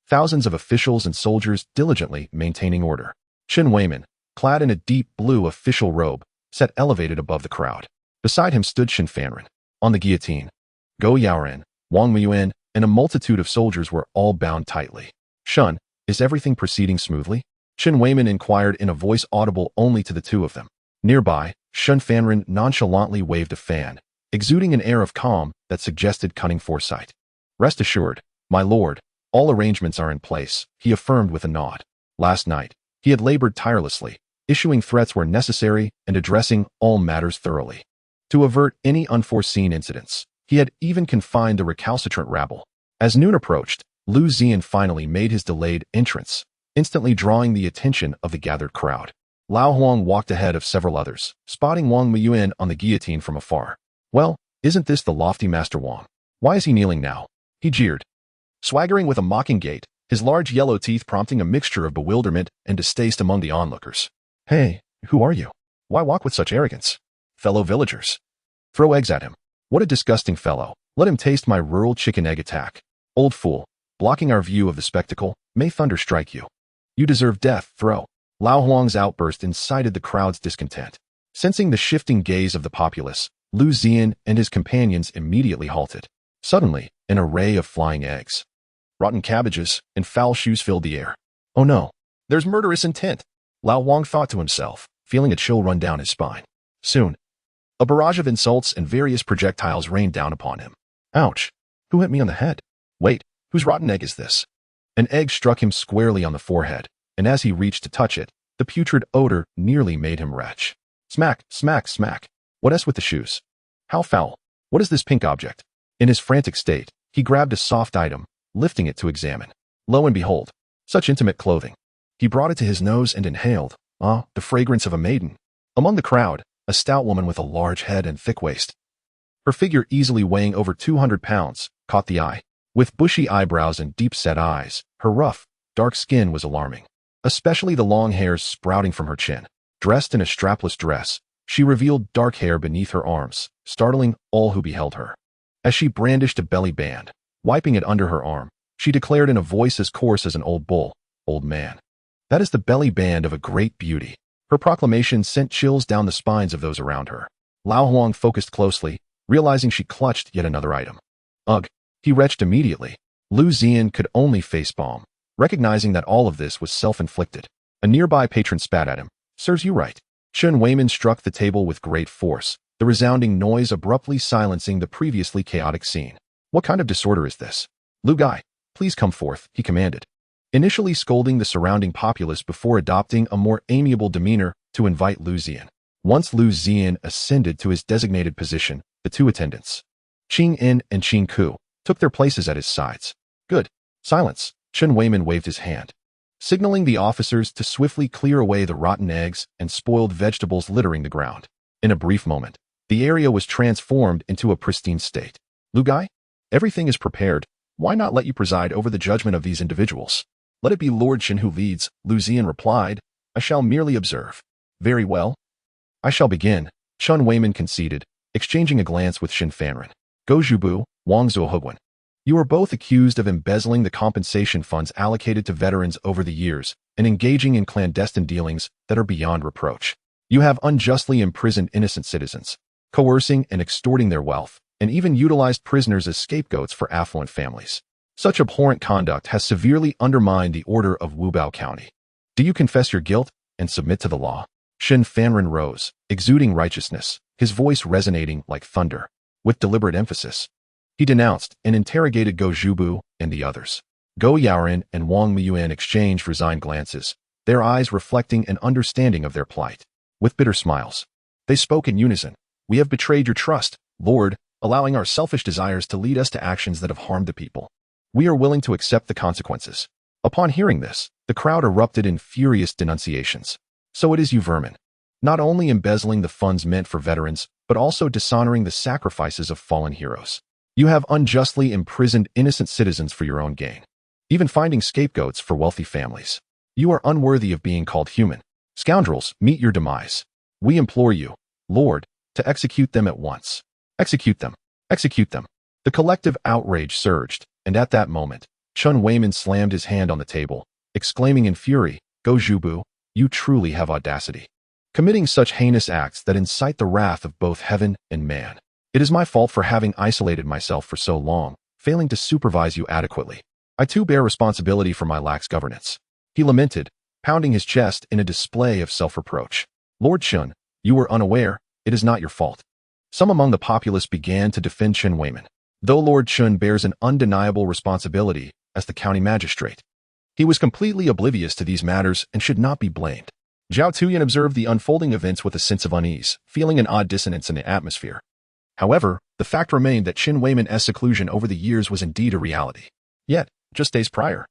Thousands of officials and soldiers diligently maintaining order. Chen Weimin, clad in a deep blue official robe, sat elevated above the crowd. Beside him stood Shen Fanren. On the guillotine, Go Yaoren, Wang Miyuan, and a multitude of soldiers were all bound tightly. Shun, is everything proceeding smoothly? Chen Weimin inquired in a voice audible only to the two of them. Nearby, Shen Fanren nonchalantly waved a fan, exuding an air of calm that suggested cunning foresight. Rest assured, my lord, all arrangements are in place, he affirmed with a nod. Last night, he had labored tirelessly, issuing threats where necessary and addressing all matters thoroughly. To avert any unforeseen incidents, he had even confined the recalcitrant rabble. As noon approached, Liu Ziyan finally made his delayed entrance, instantly drawing the attention of the gathered crowd. Lao Huang walked ahead of several others, spotting Wang Miyuan on the guillotine from afar. Well, isn't this the lofty Master Wang? Why is he kneeling now? He jeered, swaggering with a mocking gait, his large yellow teeth prompting a mixture of bewilderment and distaste among the onlookers. Hey, who are you? Why walk with such arrogance? Fellow villagers. Throw eggs at him. What a disgusting fellow. Let him taste my rural chicken egg attack. Old fool, blocking our view of the spectacle, may thunder strike you. You deserve death, throw. Lao Huang's outburst incited the crowd's discontent. Sensing the shifting gaze of the populace, Liu Ziyan and his companions immediately halted. Suddenly, an array of flying eggs, rotten cabbages, and foul shoes filled the air. Oh no, there's murderous intent, Lao Huang thought to himself, feeling a chill run down his spine. Soon, a barrage of insults and various projectiles rained down upon him. Ouch! Who hit me on the head? Wait, whose rotten egg is this? An egg struck him squarely on the forehead, and as he reached to touch it, the putrid odor nearly made him retch. Smack, smack, smack. What else with the shoes? How foul! What is this pink object? In his frantic state, he grabbed a soft item, lifting it to examine. Lo and behold, such intimate clothing. He brought it to his nose and inhaled, the fragrance of a maiden. Among the crowd, a stout woman with a large head and thick waist, her figure easily weighing over 200 pounds, caught the eye. With bushy eyebrows and deep-set eyes, her rough, dark skin was alarming, especially the long hairs sprouting from her chin. Dressed in a strapless dress, she revealed dark hair beneath her arms, startling all who beheld her. As she brandished a belly band, wiping it under her arm, she declared in a voice as coarse as an old bull, "Old man, that is the belly band of a great beauty." Her proclamation sent chills down the spines of those around her. Lao Huang focused closely, realizing she clutched yet another item. Ugh, he retched immediately. Liu Ziyan could only facepalm, recognizing that all of this was self-inflicted. A nearby patron spat at him. Serves you right. Chen Weimin struck the table with great force, the resounding noise abruptly silencing the previously chaotic scene. What kind of disorder is this? Liu Gai, please come forth, he commanded, initially scolding the surrounding populace before adopting a more amiable demeanor to invite Liu Ziyan. Once Liu Ziyan ascended to his designated position, the two attendants, Qing In and Qing Ku, took their places at his sides. Good. Silence. Chen Weimin waved his hand, signaling the officers to swiftly clear away the rotten eggs and spoiled vegetables littering the ground. In a brief moment, the area was transformed into a pristine state. Liu Gai, everything is prepared. Why not let you preside over the judgment of these individuals? Let it be Lord Chen who leads, Liu Ziyan replied. I shall merely observe. Very well. I shall begin, Chen Weimin conceded, exchanging a glance with Shen Fanren. Go Zhubu, Wang Zuohugwan. You are both accused of embezzling the compensation funds allocated to veterans over the years and engaging in clandestine dealings that are beyond reproach. You have unjustly imprisoned innocent citizens, coercing and extorting their wealth, and even utilized prisoners as scapegoats for affluent families. Such abhorrent conduct has severely undermined the order of Wubao County. Do you confess your guilt and submit to the law? Shen Fanren rose, exuding righteousness, his voice resonating like thunder. With deliberate emphasis, he denounced and interrogated Go Zhubu and the others. Go Yaoren and Wang Miyuan exchanged resigned glances, their eyes reflecting an understanding of their plight. With bitter smiles, they spoke in unison. We have betrayed your trust, Lord, allowing our selfish desires to lead us to actions that have harmed the people. We are willing to accept the consequences. Upon hearing this, the crowd erupted in furious denunciations. So it is you vermin, not only embezzling the funds meant for veterans, but also dishonoring the sacrifices of fallen heroes. You have unjustly imprisoned innocent citizens for your own gain, even finding scapegoats for wealthy families. You are unworthy of being called human. Scoundrels, meet your demise. We implore you, Lord, to execute them at once. Execute them. Execute them. The collective outrage surged, and at that moment, Chen Weiman slammed his hand on the table, exclaiming in fury, "Go Zhubu, you truly have audacity. Committing such heinous acts that incite the wrath of both heaven and man. It is my fault for having isolated myself for so long, failing to supervise you adequately. I too bear responsibility for my lax governance." He lamented, pounding his chest in a display of self-reproach. "Lord Chen, you were unaware, it is not your fault." Some among the populace began to defend Chen Weiman, though Lord Chen bears an undeniable responsibility as the county magistrate. He was completely oblivious to these matters and should not be blamed. Zhao Tuyan observed the unfolding events with a sense of unease, feeling an odd dissonance in the atmosphere. However, the fact remained that Chen Weiman's seclusion over the years was indeed a reality. Yet, just days prior,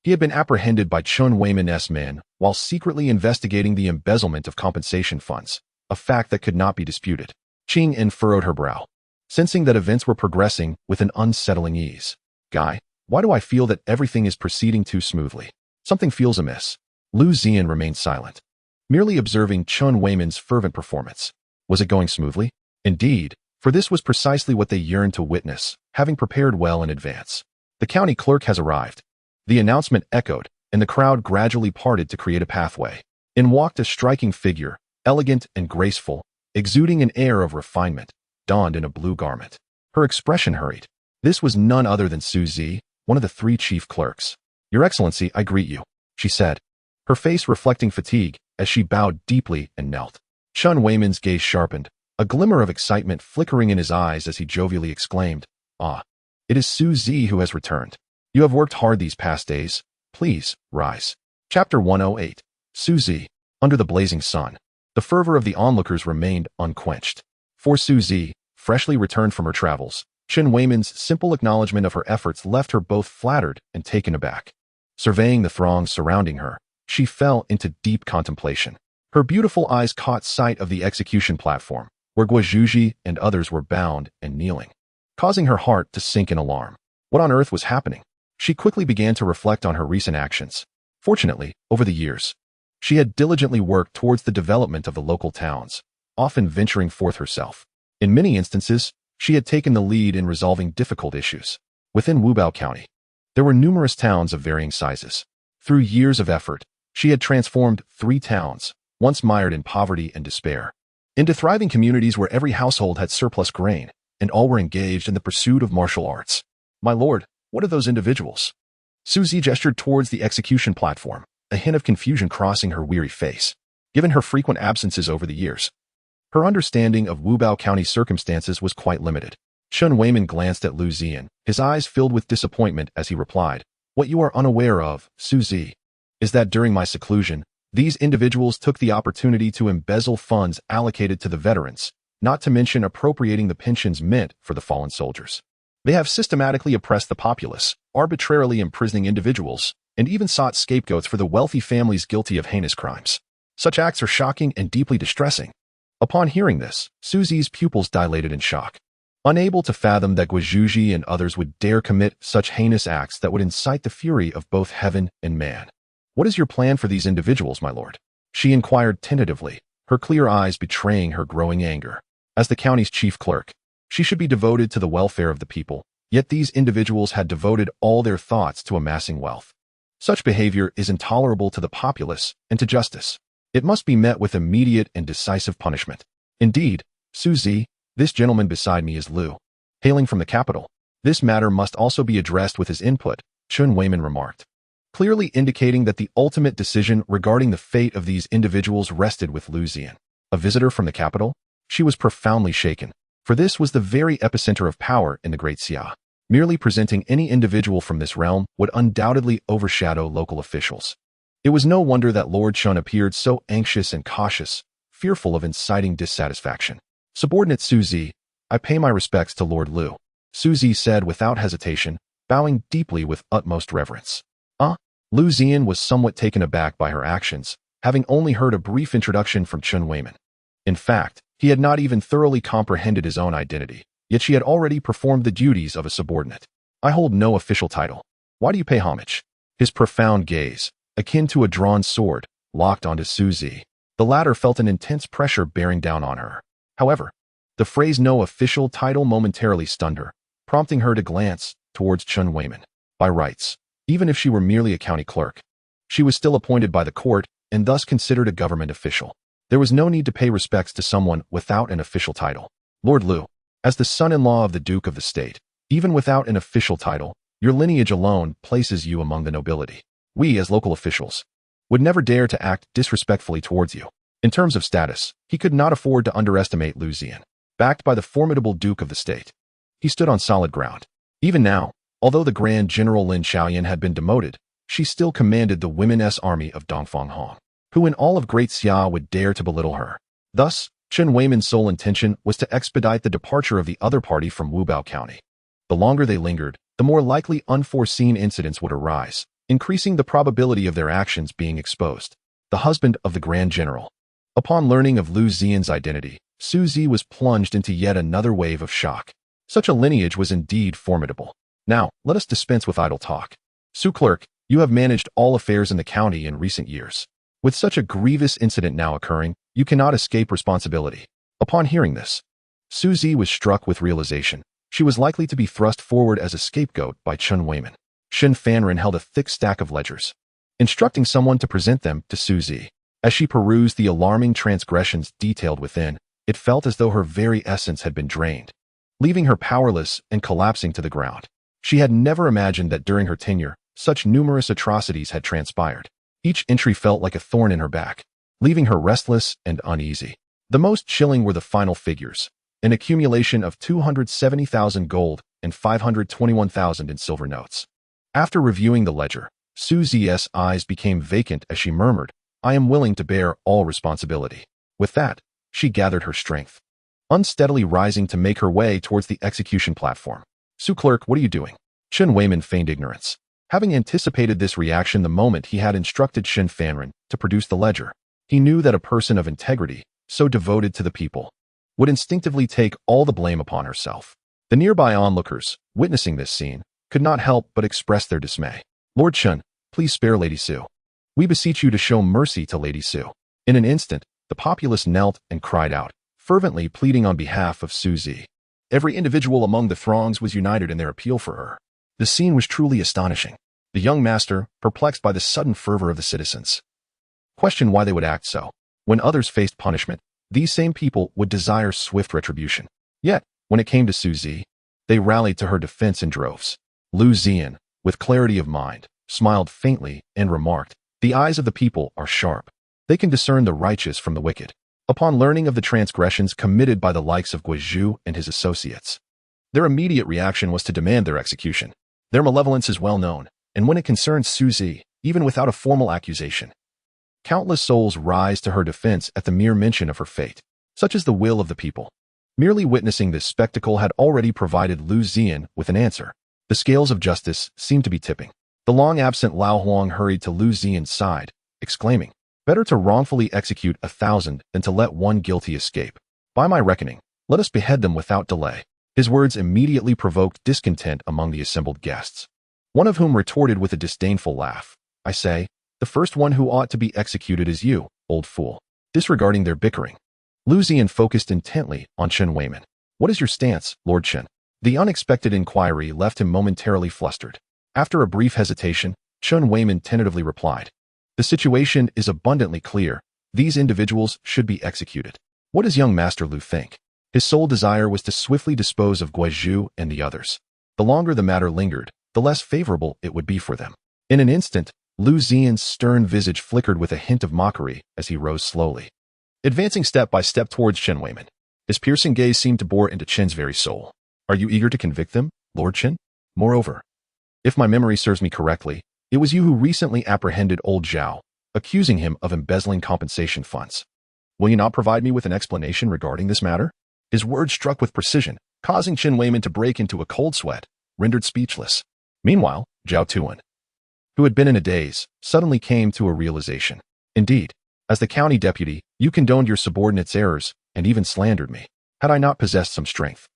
he had been apprehended by Chen Weiman's men while secretly investigating the embezzlement of compensation funds, a fact that could not be disputed. Qing En furrowed her brow, sensing that events were progressing with an unsettling ease. "Guy, why do I feel that everything is proceeding too smoothly? Something feels amiss." Liu Ziyan remained silent, merely observing Chen Weiman's fervent performance. Was it going smoothly? Indeed, for this was precisely what they yearned to witness, having prepared well in advance. "The county clerk has arrived." The announcement echoed, and the crowd gradually parted to create a pathway. In walked a striking figure, elegant and graceful, exuding an air of refinement, donned in a blue garment. Her expression hurried. This was none other than Su Zi, one of the 3 chief clerks. "Your Excellency, I greet you," she said, her face reflecting fatigue as she bowed deeply and knelt. Chen Weiman's gaze sharpened, a glimmer of excitement flickering in his eyes as he jovially exclaimed, "Ah, it is Su Zi who has returned. You have worked hard these past days. Please, rise." Chapter 108. Su Zi. Under the blazing sun, the fervor of the onlookers remained unquenched. For Su Zi, freshly returned from her travels, Chen Weiman's simple acknowledgement of her efforts left her both flattered and taken aback. Surveying the throng surrounding her, she fell into deep contemplation. Her beautiful eyes caught sight of the execution platform, where Guozhuji and others were bound and kneeling, causing her heart to sink in alarm. What on earth was happening? She quickly began to reflect on her recent actions. Fortunately, over the years, she had diligently worked towards the development of the local towns, often venturing forth herself. In many instances, she had taken the lead in resolving difficult issues. Within Wubao County, there were numerous towns of varying sizes. Through years of effort, she had transformed 3 towns, once mired in poverty and despair, into thriving communities where every household had surplus grain, and all were engaged in the pursuit of martial arts. "My lord, what are those individuals?" Su Zi gestured towards the execution platform, a hint of confusion crossing her weary face. Given her frequent absences over the years, her understanding of Wubao County's circumstances was quite limited. Chen Weiman glanced at Liu Ziyan, his eyes filled with disappointment as he replied, "What you are unaware of, Su Zi, is that during my seclusion, these individuals took the opportunity to embezzle funds allocated to the veterans, not to mention appropriating the pensions meant for the fallen soldiers. They have systematically oppressed the populace, arbitrarily imprisoning individuals, and even sought scapegoats for the wealthy families guilty of heinous crimes. Such acts are shocking and deeply distressing." Upon hearing this, Su Zi's pupils dilated in shock. Unable to fathom that Guozhuji and others would dare commit such heinous acts that would incite the fury of both heaven and man. "What is your plan for these individuals, my lord?" she inquired tentatively, her clear eyes betraying her growing anger. As the county's chief clerk, she should be devoted to the welfare of the people, yet these individuals had devoted all their thoughts to amassing wealth. Such behavior is intolerable to the populace and to justice. It must be met with immediate and decisive punishment. "Indeed, Su Zi, this gentleman beside me is Liu, hailing from the capital. This matter must also be addressed with his input," Chen Weiman remarked, clearly indicating that the ultimate decision regarding the fate of these individuals rested with Liu Ziyan. A visitor from the capital? She was profoundly shaken, for this was the very epicenter of power in the Great Xia. Merely presenting any individual from this realm would undoubtedly overshadow local officials. It was no wonder that Lord Chen appeared so anxious and cautious, fearful of inciting dissatisfaction. "Subordinate Su Zi, I pay my respects to Lord Liu," Su Zi said without hesitation, bowing deeply with utmost reverence. Liu Ziyan was somewhat taken aback by her actions, having only heard a brief introduction from Chen Weiman. In fact, he had not even thoroughly comprehended his own identity, yet she had already performed the duties of a subordinate. "I hold no official title. Why do you pay homage?" His profound gaze, akin to a drawn sword, locked onto Su Zi. The latter felt an intense pressure bearing down on her. However, the phrase "no official title" momentarily stunned her, prompting her to glance towards Chen Weiman. By rights, even if she were merely a county clerk, she was still appointed by the court and thus considered a government official. There was no need to pay respects to someone without an official title. Lord Liu, as the son-in-law of the Duke of the State, even without an official title, your lineage alone places you among the nobility. We, as local officials, would never dare to act disrespectfully towards you. In terms of status, he could not afford to underestimate Liu Ziyan. Backed by the formidable Duke of the State, he stood on solid ground. Even now, although the Grand General Lin Xiaoyan had been demoted, she still commanded the women's army of Dongfang Hong. Who in all of Great Xia would dare to belittle her? Thus, Chen Weiman's sole intention was to expedite the departure of the other party from Wubao County. The longer they lingered, the more likely unforeseen incidents would arise, increasing the probability of their actions being exposed. The husband of the Grand General. Upon learning of Liu Ziyan's identity, Su Zi was plunged into yet another wave of shock. Such a lineage was indeed formidable. Now, let us dispense with idle talk. Su Clerk, you have managed all affairs in the county in recent years. With such a grievous incident now occurring, you cannot escape responsibility. Upon hearing this, Su Zi was struck with realization. She was likely to be thrust forward as a scapegoat by Chen Weiman. Shen Fanren held a thick stack of ledgers, instructing someone to present them to Su Zi. As she perused the alarming transgressions detailed within, it felt as though her very essence had been drained, leaving her powerless and collapsing to the ground. She had never imagined that during her tenure, such numerous atrocities had transpired. Each entry felt like a thorn in her back, leaving her restless and uneasy. The most chilling were the final figures, an accumulation of 270,000 gold and 521,000 in silver notes. After reviewing the ledger, Su Zi's eyes became vacant as she murmured, I am willing to bear all responsibility. With that, she gathered her strength, unsteadily rising to make her way towards the execution platform. Su Clerk, what are you doing? Chen Weiman feigned ignorance, having anticipated this reaction the moment he had instructed Shen Fanren to produce the ledger. He knew that a person of integrity, so devoted to the people, would instinctively take all the blame upon herself. The nearby onlookers, witnessing this scene, could not help but express their dismay. Lord Chen, please spare Lady Su. We beseech you to show mercy to Lady Su. In an instant, the populace knelt and cried out, fervently pleading on behalf of Su Zi. Every individual among the throngs was united in their appeal for her. The scene was truly astonishing. The young master, perplexed by the sudden fervor of the citizens, questioned why they would act so. When others faced punishment, these same people would desire swift retribution. Yet, when it came to Su Zi, they rallied to her defense in droves. Liu Ziyan, with clarity of mind, smiled faintly and remarked, the eyes of the people are sharp. They can discern the righteous from the wicked. Upon learning of the transgressions committed by the likes of Guizhu and his associates, their immediate reaction was to demand their execution. Their malevolence is well known, and when it concerns Su Zi, even without a formal accusation, countless souls rise to her defense at the mere mention of her fate. Such is the will of the people. Merely witnessing this spectacle had already provided Liu Ziyan with an answer. The scales of justice seemed to be tipping. The long-absent Lao Huang hurried to Liu Ziyan's side, exclaiming, better to wrongfully execute 1,000 than to let one guilty escape. By my reckoning, let us behead them without delay. His words immediately provoked discontent among the assembled guests, one of whom retorted with a disdainful laugh, I say, the first one who ought to be executed is you, old fool. Disregarding their bickering, Liu Ziyan focused intently on Chen Weiman. What is your stance, Lord Chen? The unexpected inquiry left him momentarily flustered. After a brief hesitation, Chen Weiman tentatively replied, the situation is abundantly clear. These individuals should be executed. What does young Master Liu think? His sole desire was to swiftly dispose of Guizhu and the others. The longer the matter lingered, the less favorable it would be for them. In an instant, Liu Ziyan's stern visage flickered with a hint of mockery as he rose slowly, advancing step by step towards Chen Weiman. His piercing gaze seemed to bore into Chen's very soul. Are you eager to convict them, Lord Chen? Moreover, if my memory serves me correctly, it was you who recently apprehended old Zhao, accusing him of embezzling compensation funds. Will you not provide me with an explanation regarding this matter? His words struck with precision, causing Chen Weiman to break into a cold sweat, rendered speechless. Meanwhile, Zhao Tuan, who had been in a daze, suddenly came to a realization. Indeed, as the county deputy, you condoned your subordinates' errors and even slandered me. Had I not possessed some strength,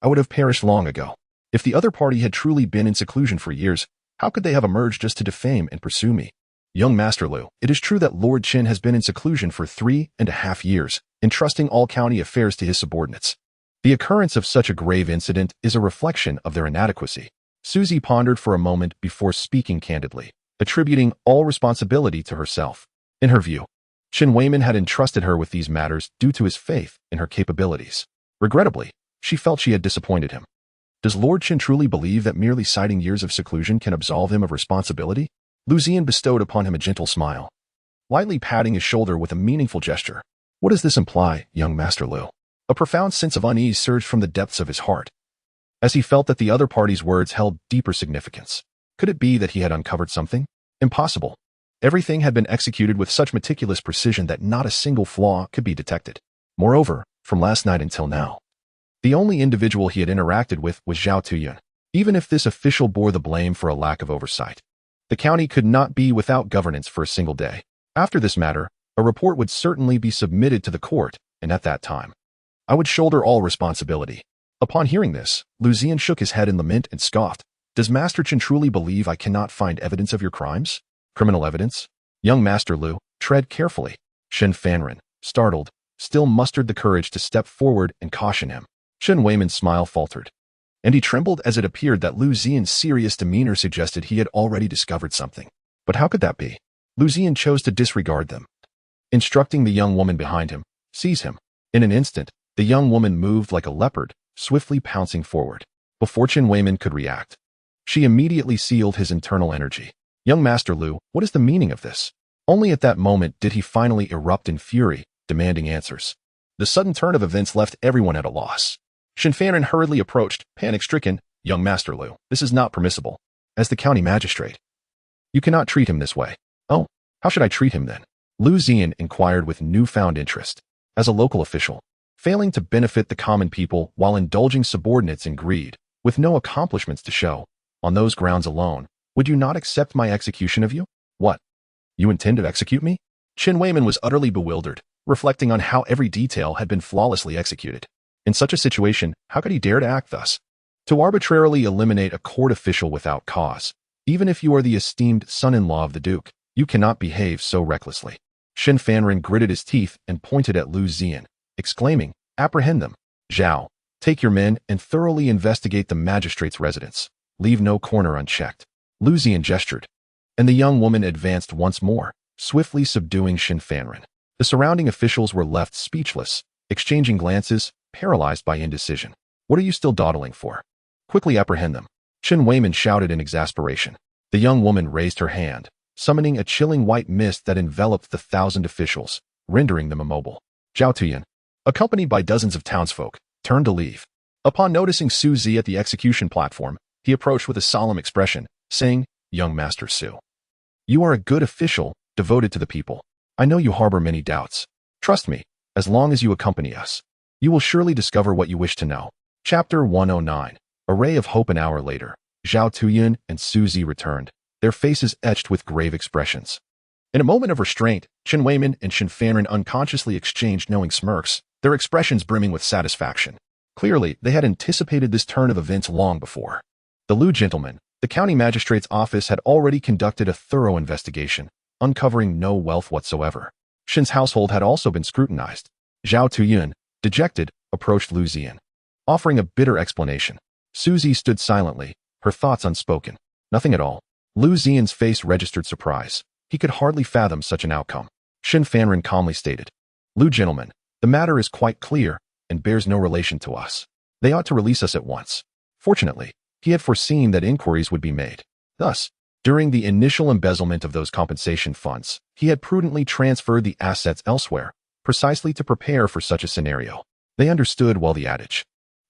I would have perished long ago. If the other party had truly been in seclusion for years, how could they have emerged just to defame and pursue me? Young Master Liu, it is true that Lord Chen has been in seclusion for 3.5 years, entrusting all county affairs to his subordinates. The occurrence of such a grave incident is a reflection of their inadequacy. Susie pondered for a moment before speaking candidly, attributing all responsibility to herself. In her view, Qin Weimin had entrusted her with these matters due to his faith in her capabilities. Regrettably, she felt she had disappointed him. Does Lord Qin truly believe that merely citing years of seclusion can absolve him of responsibility? Liu Ziyan bestowed upon him a gentle smile, lightly patting his shoulder with a meaningful gesture. What does this imply, young Master Liu? A profound sense of unease surged from the depths of his heart, as he felt that the other party's words held deeper significance. Could it be that he had uncovered something? Impossible. Everything had been executed with such meticulous precision that not a single flaw could be detected. Moreover, from last night until now, the only individual he had interacted with was Zhao Tuyan. Even if this official bore the blame for a lack of oversight, the county could not be without governance for a single day. After this matter, a report would certainly be submitted to the court, and at that time, I would shoulder all responsibility. Upon hearing this, Liu Ziyan shook his head in lament and scoffed. Does Master Qin truly believe I cannot find evidence of your crimes? Criminal evidence? Young Master Liu, tread carefully. Shen Fanren, startled, still mustered the courage to step forward and caution him. Qin Weimin's smile faltered, and he trembled as it appeared that Liu Ziyan's serious demeanor suggested he had already discovered something. But how could that be? Liu Ziyan chose to disregard them, instructing the young woman behind him, seize him. In an instant, the young woman moved like a leopard, swiftly pouncing forward. Before Qin Weimin could react, she immediately sealed his internal energy. Young Master Liu, what is the meaning of this? Only at that moment did he finally erupt in fury, demanding answers. The sudden turn of events left everyone at a loss. Shen Fanren hurriedly approached, panic-stricken. Young Master Liu, this is not permissible. As the county magistrate, you cannot treat him this way. Oh, how should I treat him then? Liu Ziyan inquired with newfound interest. As a local official, failing to benefit the common people while indulging subordinates in greed, with no accomplishments to show, on those grounds alone, would you not accept my execution of you? What? You intend to execute me? Qin Weimin was utterly bewildered, reflecting on how every detail had been flawlessly executed. In such a situation, how could he dare to act thus? To arbitrarily eliminate a court official without cause, even if you are the esteemed son-in-law of the Duke, you cannot behave so recklessly. Shen Fanren gritted his teeth and pointed at Liu Ziyan, exclaiming, apprehend them. Zhao, take your men and thoroughly investigate the magistrate's residence. Leave no corner unchecked. Liu Ziyan gestured, and the young woman advanced once more, swiftly subduing Shen Fanren. The surrounding officials were left speechless, exchanging glances, paralyzed by indecision. What are you still dawdling for? Quickly apprehend them. Qin Weimin shouted in exasperation. The young woman raised her hand, summoning a chilling white mist that enveloped the 1,000 officials, rendering them immobile. Zhao Tuyan, accompanied by dozens of townsfolk, turned to leave. Upon noticing Su Zi at the execution platform, he approached with a solemn expression, saying, Young Master Su, you are a good official, devoted to the people. I know you harbor many doubts. Trust me, as long as you accompany us, you will surely discover what you wish to know. Chapter 109. A ray of hope. An hour later, Zhao Tuyan and Su Zi returned, their faces etched with grave expressions. In a moment of restraint, Qin Weimin and Shen Fanren unconsciously exchanged knowing smirks, their expressions brimming with satisfaction. Clearly, they had anticipated this turn of events long before. The Liu gentleman, the county magistrate's office had already conducted a thorough investigation, uncovering no wealth whatsoever. Shen's household had also been scrutinized. Zhao Tuyan, dejected, approached Liu Ziyan, offering a bitter explanation. Su Zi stood silently, her thoughts unspoken. Nothing at all. Liu Ziyan's face registered surprise. He could hardly fathom such an outcome. Shen Fanren calmly stated, Liu gentlemen, the matter is quite clear and bears no relation to us. They ought to release us at once. Fortunately, he had foreseen that inquiries would be made. Thus, during the initial embezzlement of those compensation funds, he had prudently transferred the assets elsewhere, precisely to prepare for such a scenario. They understood well the adage,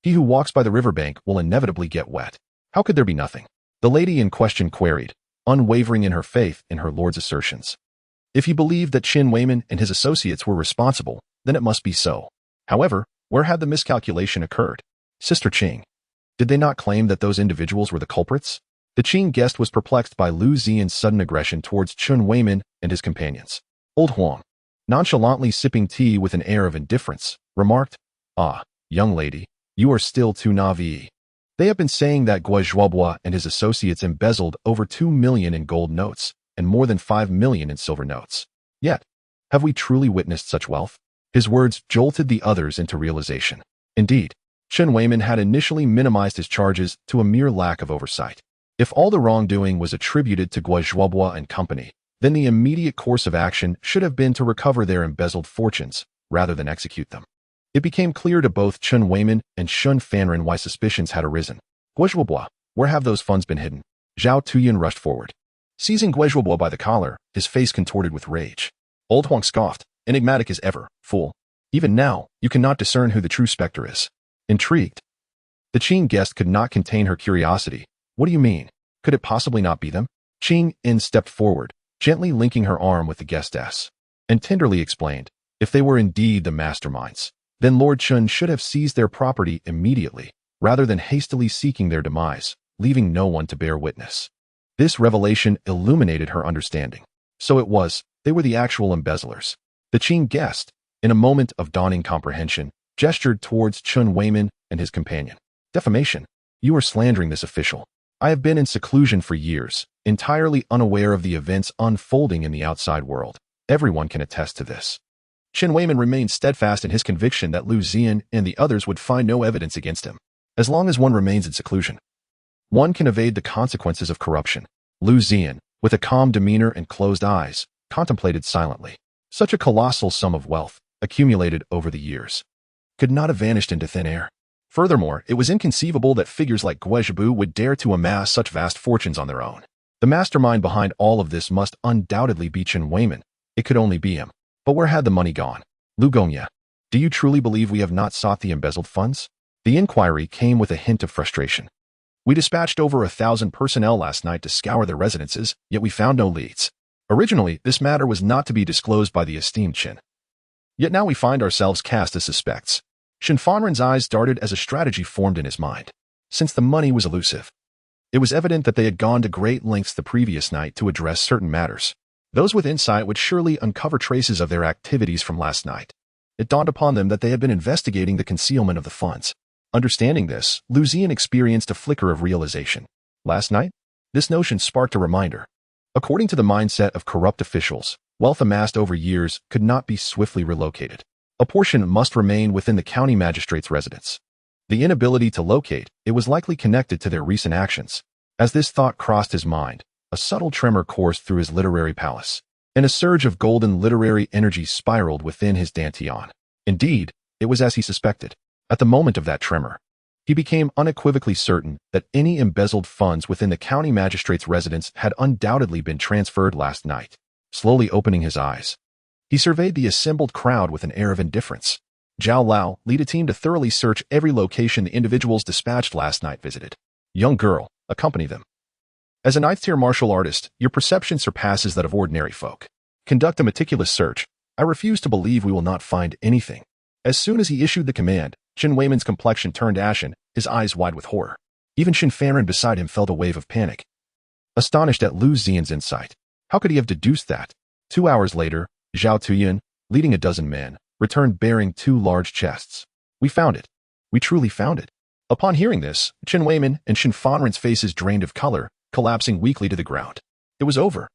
he who walks by the riverbank will inevitably get wet. How could there be nothing? The lady in question queried, unwavering in her faith in her lord's assertions. If he believed that Qin Weimin and his associates were responsible, then it must be so. However, where had the miscalculation occurred? Sister Qing. Did they not claim that those individuals were the culprits? The Qing guest was perplexed by Liu Ziyan's sudden aggression towards Qin Weimin and his companions. Old Huang, nonchalantly sipping tea with an air of indifference, remarked, Ah, young lady, you are still too naive. They have been saying that Gua Zhuobo and his associates embezzled over 2 million in gold notes and more than 5 million in silver notes. Yet, have we truly witnessed such wealth? His words jolted the others into realization. Indeed, Chen Weiman had initially minimized his charges to a mere lack of oversight. If all the wrongdoing was attributed to Guizhuobua and company, then the immediate course of action should have been to recover their embezzled fortunes, rather than execute them. It became clear to both Chen Weiman and Shun Fanren why suspicions had arisen. Guizhuobua, where have those funds been hidden? Zhao Tuyan rushed forward. Seizing Guizhuobua by the collar, his face contorted with rage. Old Huang scoffed, enigmatic as ever, fool. Even now, you cannot discern who the true specter is. Intrigued, the Qing guest could not contain her curiosity. What do you mean? Could it possibly not be them? Qing In stepped forward, gently linking her arm with the guestess, and tenderly explained, if they were indeed the masterminds, then Lord Chun should have seized their property immediately, rather than hastily seeking their demise, leaving no one to bear witness. This revelation illuminated her understanding. So it was, they were the actual embezzlers. The Qing guest, in a moment of dawning comprehension, gestured towards Chun Weiman and his companion. Defamation. You are slandering this official. I have been in seclusion for years, entirely unaware of the events unfolding in the outside world. Everyone can attest to this. Chen Weiman remained steadfast in his conviction that Liu Ziyan and the others would find no evidence against him. As long as one remains in seclusion, one can evade the consequences of corruption. Liu Ziyan, with a calm demeanor and closed eyes, contemplated silently. Such a colossal sum of wealth, accumulated over the years, could not have vanished into thin air. Furthermore, it was inconceivable that figures like Guizhubu would dare to amass such vast fortunes on their own. The mastermind behind all of this must undoubtedly be Chen Weiman. It could only be him. But where had the money gone? Lu Gongya, do you truly believe we have not sought the embezzled funds? The inquiry came with a hint of frustration. We dispatched over 1,000 personnel last night to scour their residences, yet we found no leads. Originally, this matter was not to be disclosed by the esteemed Qin. Yet now we find ourselves cast as suspects. Shin Fanren's eyes darted as a strategy formed in his mind. Since the money was elusive, it was evident that they had gone to great lengths the previous night to address certain matters. Those with insight would surely uncover traces of their activities from last night. It dawned upon them that they had been investigating the concealment of the funds. Understanding this, Liu Ziyan experienced a flicker of realization. Last night? This notion sparked a reminder. According to the mindset of corrupt officials, wealth amassed over years could not be swiftly relocated. A portion must remain within the county magistrate's residence. The inability to locate it was likely connected to their recent actions. As this thought crossed his mind, a subtle tremor coursed through his literary palace, and a surge of golden literary energy spiraled within his dantian. Indeed, it was as he suspected. At the moment of that tremor, he became unequivocally certain that any embezzled funds within the county magistrate's residence had undoubtedly been transferred last night. Slowly opening his eyes, he surveyed the assembled crowd with an air of indifference. Zhao Lao, lead a team to thoroughly search every location the individuals dispatched last night visited. Young girl, accompany them. As a ninth-tier martial artist, your perception surpasses that of ordinary folk. Conduct a meticulous search. I refuse to believe we will not find anything. As soon as he issued the command, Chen Weiman's complexion turned ashen, his eyes wide with horror. Even Shin Fanren beside him felt a wave of panic, astonished at Liu Ziyan's insight. How could he have deduced that? 2 hours later, Zhao Tuyan, leading a dozen men, returned bearing 2 large chests. We found it. We truly found it. Upon hearing this, Chen Weiman and Shin Fanren's faces drained of color, collapsing weakly to the ground. It was over.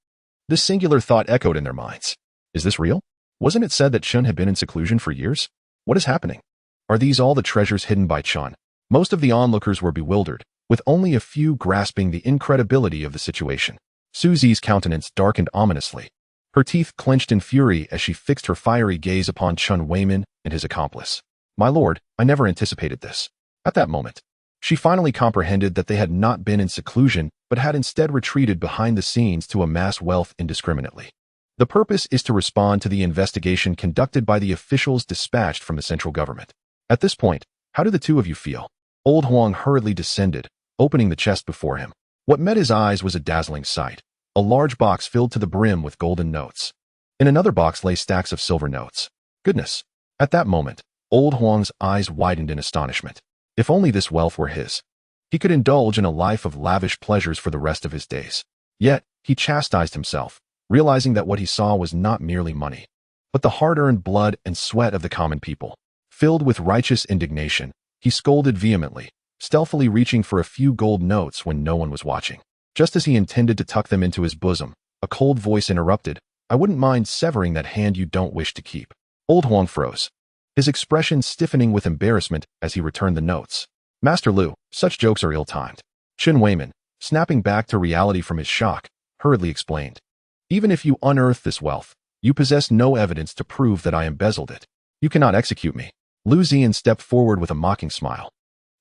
This singular thought echoed in their minds. Is this real? Wasn't it said that Chun had been in seclusion for years? What is happening? Are these all the treasures hidden by Chun? Most of the onlookers were bewildered, with only a few grasping the incredibility of the situation. Susie's countenance darkened ominously. Her teeth clenched in fury as she fixed her fiery gaze upon Chen Weiman and his accomplice. My lord, I never anticipated this. At that moment, she finally comprehended that they had not been in seclusion, but had instead retreated behind the scenes to amass wealth indiscriminately. The purpose is to respond to the investigation conducted by the officials dispatched from the central government. At this point, how do the two of you feel? Old Huang hurriedly descended, opening the chest before him. What met his eyes was a dazzling sight. A large box filled to the brim with golden notes. In another box lay stacks of silver notes. Goodness! At that moment, Old Huang's eyes widened in astonishment. If only this wealth were his. He could indulge in a life of lavish pleasures for the rest of his days. Yet, he chastised himself, realizing that what he saw was not merely money, but the hard-earned blood and sweat of the common people. Filled with righteous indignation, he scolded vehemently, stealthily reaching for a few gold notes when no one was watching. Just as he intended to tuck them into his bosom, a cold voice interrupted. I wouldn't mind severing that hand you don't wish to keep. Old Huang froze. his expression stiffening with embarrassment as he returned the notes. Master Liu, such jokes are ill-timed. Chen Weiman, snapping back to reality from his shock, hurriedly explained. Even if you unearth this wealth, you possess no evidence to prove that I embezzled it. You cannot execute me. Liu Ziyan stepped forward with a mocking smile.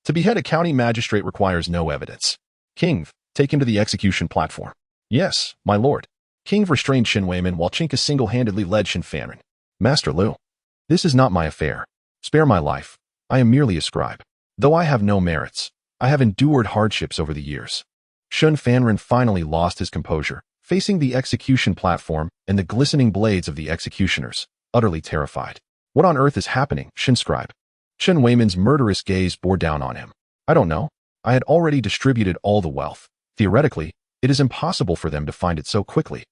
To behead a county magistrate requires no evidence. King, take him to the execution platform. Yes, my lord. King restrained Chen Weiman while Chinka single-handedly led Shen Fanren. Master Liu. This is not my affair. Spare my life. I am merely a scribe. Though I have no merits, I have endured hardships over the years. Shen Fanren finally lost his composure, facing the execution platform and the glistening blades of the executioners, utterly terrified. What on earth is happening, Shen scribe? Chen Weiman's murderous gaze bore down on him. I don't know. I had already distributed all the wealth. Theoretically, it is impossible for them to find it so quickly.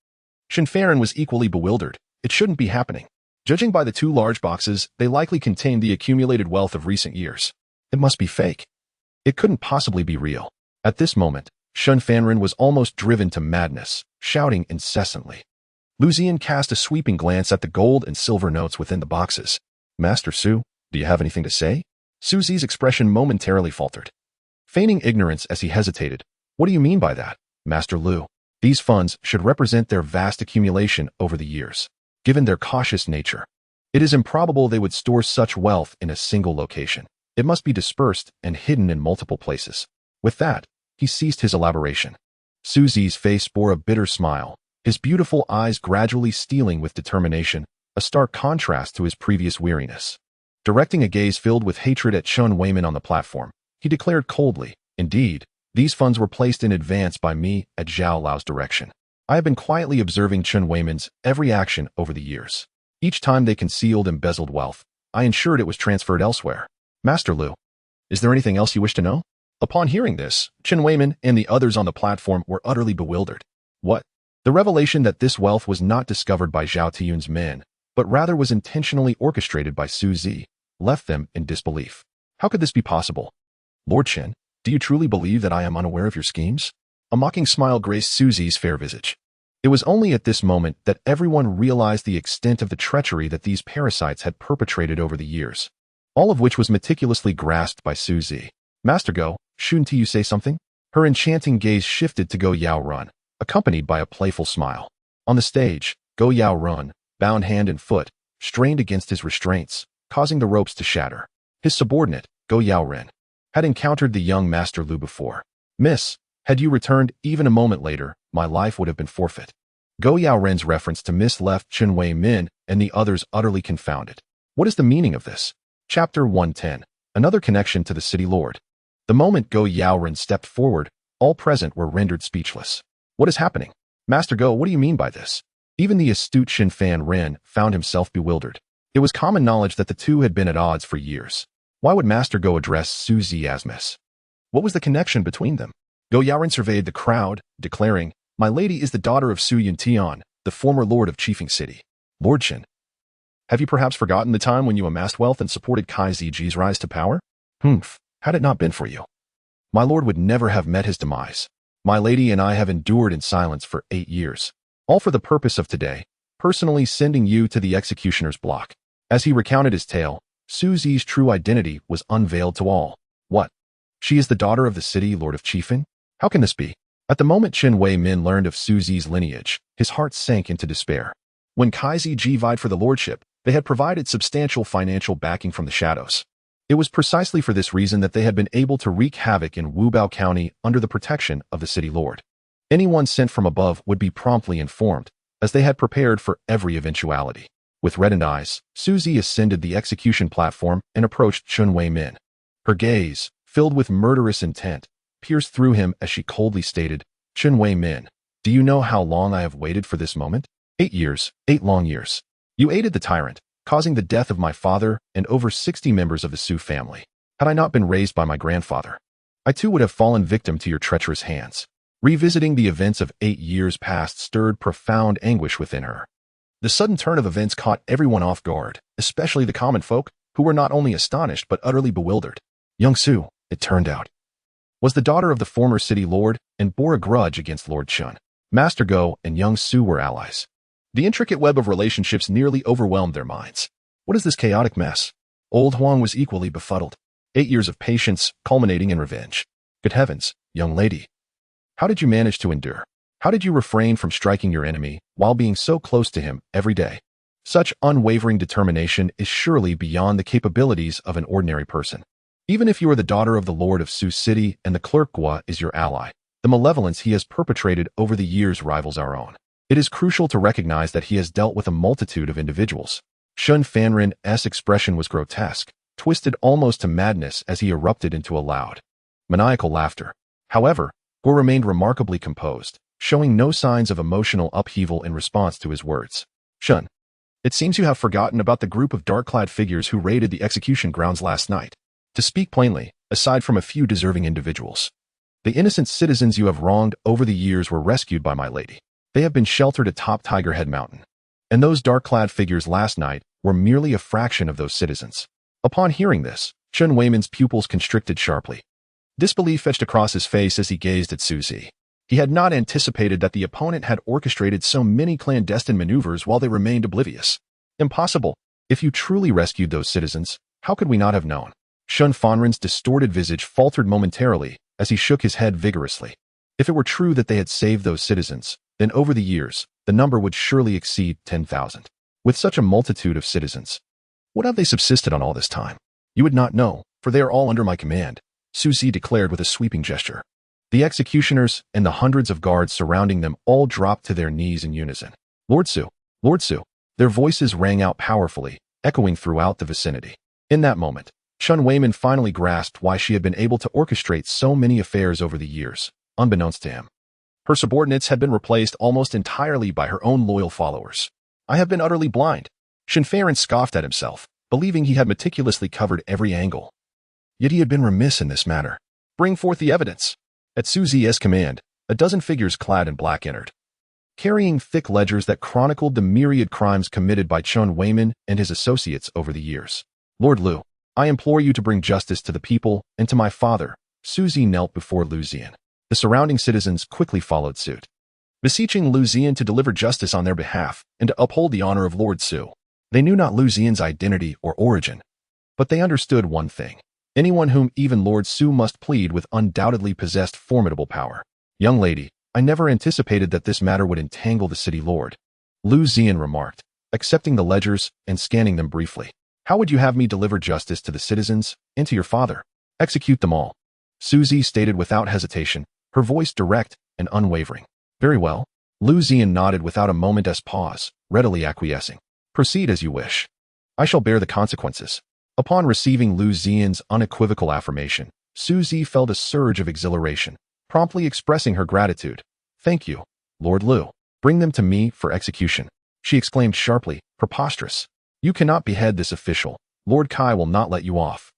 Shen Fanren was equally bewildered. It shouldn't be happening. Judging by the two large boxes, they likely contained the accumulated wealth of recent years. It must be fake. It couldn't possibly be real. At this moment, Shen Fanren was almost driven to madness, shouting incessantly. Liu Ziyan cast a sweeping glance at the gold and silver notes within the boxes. Master Su, do you have anything to say? Su Zi's expression momentarily faltered. Feigning ignorance as he hesitated. What do you mean by that, Master Liu? These funds should represent their vast accumulation over the years. Given their cautious nature, it is improbable they would store such wealth in a single location. It must be dispersed and hidden in multiple places. With that, he ceased his elaboration. Su Zi's face bore a bitter smile, his beautiful eyes gradually steeling with determination, a stark contrast to his previous weariness. Directing a gaze filled with hatred at Chen Weiman on the platform, he declared coldly, indeed, these funds were placed in advance by me at Zhao Lao's direction. I have been quietly observing Chen Weiman's every action over the years. Each time they concealed embezzled wealth, I ensured it was transferred elsewhere. Master Liu, is there anything else you wish to know? Upon hearing this, Chen Weiman and the others on the platform were utterly bewildered. What? The revelation that this wealth was not discovered by Zhao Tiyun's men, but rather was intentionally orchestrated by Su Zi, left them in disbelief. How could this be possible? Lord Chen, do you truly believe that I am unaware of your schemes? A mocking smile graced Su Zi's fair visage. It was only at this moment that everyone realized the extent of the treachery that these parasites had perpetrated over the years, all of which was meticulously grasped by Su Zi. Master Go, shouldn't you say something? Her enchanting gaze shifted to Go Yao Run, accompanied by a playful smile. On the stage, Go Yao Run, bound hand and foot, strained against his restraints, causing the ropes to shatter. His subordinate, Go Yao Ren, had encountered the young Master Liu before. Miss, had you returned even a moment later, my life would have been forfeit. Go Yao Ren's reference to Miss left Chen Weiman and the others utterly confounded. What is the meaning of this? Chapter 110. Another connection to the city lord. The moment Go Yao Ren stepped forward, all present were rendered speechless. What is happening? Master Go, what do you mean by this? Even the astute Shen Fan Ren found himself bewildered. It was common knowledge that the two had been at odds for years. Why would Master Go address Su Zi as Miss? What was the connection between them? Go Yao Ren surveyed the crowd, declaring, My lady is the daughter of Su Yuntian, the former lord of Chiefing City. Lord Chen, have you perhaps forgotten the time when you amassed wealth and supported Kai Ziji's rise to power? Had it not been for you, my lord would never have met his demise. My lady and I have endured in silence for 8 years, all for the purpose of today, personally sending you to the executioner's block. As he recounted his tale, Su Zi's true identity was unveiled to all. What? She is the daughter of the city lord of Chiefing? How can this be? At the moment Chen Weiman learned of Su Zi's lineage, his heart sank into despair. When Kai Ziji vied for the lordship, they had provided substantial financial backing from the shadows. It was precisely for this reason that they had been able to wreak havoc in Wubao County under the protection of the city lord. Anyone sent from above would be promptly informed, as they had prepared for every eventuality. With reddened eyes, Su Zi ascended the execution platform and approached Chen Weiman. Her gaze, filled with murderous intent, pierced through him as she coldly stated, Chen Weiman, do you know how long I have waited for this moment? 8 years, 8 long years. You aided the tyrant, causing the death of my father and over 60 members of the Su family. Had I not been raised by my grandfather, I too would have fallen victim to your treacherous hands. Revisiting the events of 8 years past stirred profound anguish within her. The sudden turn of events caught everyone off guard, especially the common folk, who were not only astonished but utterly bewildered. Young Su, it turned out, was the daughter of the former city lord and bore a grudge against Lord Chen. Master Go and young Su were allies. The intricate web of relationships nearly overwhelmed their minds. What is this chaotic mess? Old Huang was equally befuddled. 8 years of patience, culminating in revenge. Good heavens, young lady. How did you manage to endure? How did you refrain from striking your enemy while being so close to him every day? Such unwavering determination is surely beyond the capabilities of an ordinary person. Even if you are the daughter of the Lord of Su City and the clerk Gua is your ally, the malevolence he has perpetrated over the years rivals our own. It is crucial to recognize that he has dealt with a multitude of individuals. Shun Fanrin's expression was grotesque, twisted almost to madness as he erupted into a loud, maniacal laughter. However, Gua remained remarkably composed, showing no signs of emotional upheaval in response to his words. Shun, it seems you have forgotten about the group of dark-clad figures who raided the execution grounds last night. To speak plainly, aside from a few deserving individuals, the innocent citizens you have wronged over the years were rescued by my lady. They have been sheltered atop Tiger Head Mountain. And those dark-clad figures last night were merely a fraction of those citizens. Upon hearing this, Chen Weiman's pupils constricted sharply. Disbelief etched across his face as he gazed at Suzy. He had not anticipated that the opponent had orchestrated so many clandestine maneuvers while they remained oblivious. Impossible. If you truly rescued those citizens, how could we not have known? Shun Fanrin's distorted visage faltered momentarily as he shook his head vigorously. If it were true that they had saved those citizens, then over the years, the number would surely exceed 10,000. With such a multitude of citizens, what have they subsisted on all this time? You would not know, for they are all under my command, Suzy declared with a sweeping gesture. The executioners and the hundreds of guards surrounding them all dropped to their knees in unison. Lord Su, Lord Su. Their voices rang out powerfully, echoing throughout the vicinity. In that moment, Chen Weiman finally grasped why she had been able to orchestrate so many affairs over the years, unbeknownst to him. Her subordinates had been replaced almost entirely by her own loyal followers. I have been utterly blind. Shin Farin scoffed at himself, believing he had meticulously covered every angle. Yet he had been remiss in this matter. Bring forth the evidence. At Suzy's command, a dozen figures clad in black entered, carrying thick ledgers that chronicled the myriad crimes committed by Chen Weiman and his associates over the years. Lord Liu, I implore you to bring justice to the people and to my father. Suzy knelt before Liu Ziyan. The surrounding citizens quickly followed suit, beseeching Liu Ziyan to deliver justice on their behalf and to uphold the honor of Lord Su. They knew not Liu Ziyan's identity or origin, but they understood one thing. Anyone whom even Lord Su must plead with undoubtedly possessed formidable power. Young lady, I never anticipated that this matter would entangle the city lord, Liu Ziyan remarked, accepting the ledgers and scanning them briefly. How would you have me deliver justice to the citizens and to your father? Execute them all. Suzy stated without hesitation, her voice direct and unwavering. Very well. Liu Ziyan nodded without a moment's pause, readily acquiescing. Proceed as you wish. I shall bear the consequences. Upon receiving Liu Ziyan's unequivocal affirmation, Suzy felt a surge of exhilaration, promptly expressing her gratitude. Thank you, Lord Liu. Bring them to me for execution. She exclaimed sharply, preposterous. You cannot behead this official. Lord Kai will not let you off.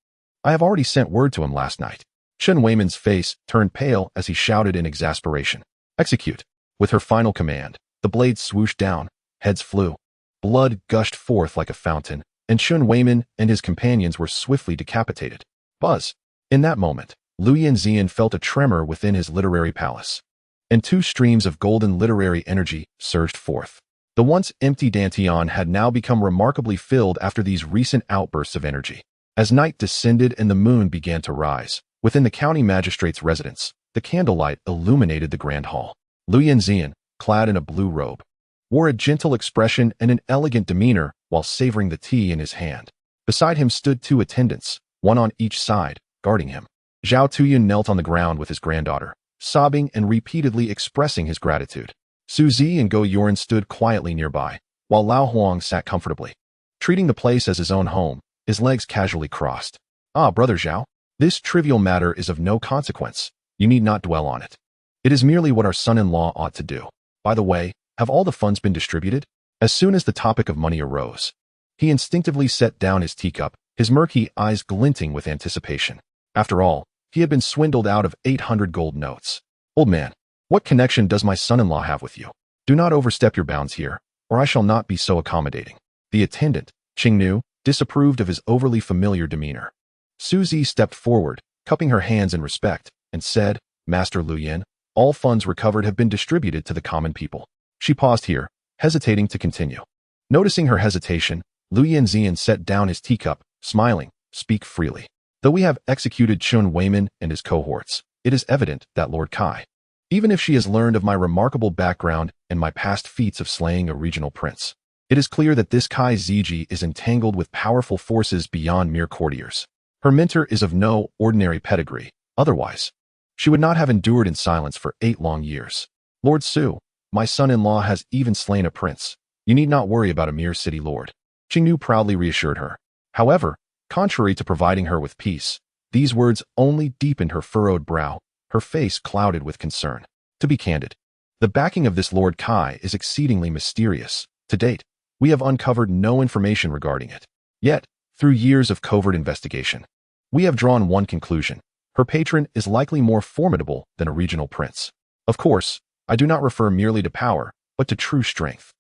I have already sent word to him last night. Chen Weiman's face turned pale as he shouted in exasperation. Execute. With her final command, the blades swooshed down, heads flew. Blood gushed forth like a fountain, and Chen Weiman and his companions were swiftly decapitated. Buzz. In that moment, Liu Ziyan felt a tremor within his literary palace, and two streams of golden literary energy surged forth. The once empty Dantian had now become remarkably filled after these recent outbursts of energy. As night descended and the moon began to rise, within the county magistrate's residence, the candlelight illuminated the grand hall. Liu Ziyan, clad in a blue robe, wore a gentle expression and an elegant demeanor while savoring the tea in his hand. Beside him stood two attendants, one on each side, guarding him. Zhao Tuyan knelt on the ground with his granddaughter, sobbing and repeatedly expressing his gratitude. Suzy and Go Yoran stood quietly nearby, while Lao Huang sat comfortably, treating the place as his own home, his legs casually crossed. Ah, Brother Zhao, this trivial matter is of no consequence. You need not dwell on it. It is merely what our son-in-law ought to do. By the way, have all the funds been distributed? As soon as the topic of money arose, he instinctively set down his teacup, his murky eyes glinting with anticipation. After all, he had been swindled out of 800 gold notes. Old man, what connection does my son-in-law have with you? Do not overstep your bounds here, or I shall not be so accommodating. The attendant, Qingnu, disapproved of his overly familiar demeanor. Suzy stepped forward, cupping her hands in respect, and said, Master Liu Yan, all funds recovered have been distributed to the common people. She paused here, hesitating to continue. Noticing her hesitation, Liu Ziyan set down his teacup, smiling, speak freely. Though we have executed Chun Weiman and his cohorts, it is evident that Lord Kai, even if she has learned of my remarkable background and my past feats of slaying a regional prince, it is clear that this Kai Ziji is entangled with powerful forces beyond mere courtiers. Her mentor is of no ordinary pedigree. Otherwise, she would not have endured in silence for 8 long years. Lord Su, my son-in-law has even slain a prince. You need not worry about a mere city lord. Qingnu proudly reassured her. However, contrary to providing her with peace, these words only deepened her furrowed brow, her face clouded with concern. To be candid, the backing of this Lord Kai is exceedingly mysterious. To date, we have uncovered no information regarding it. Yet, through years of covert investigation, we have drawn one conclusion. Her patron is likely more formidable than a regional prince. Of course, I do not refer merely to power, but to true strength.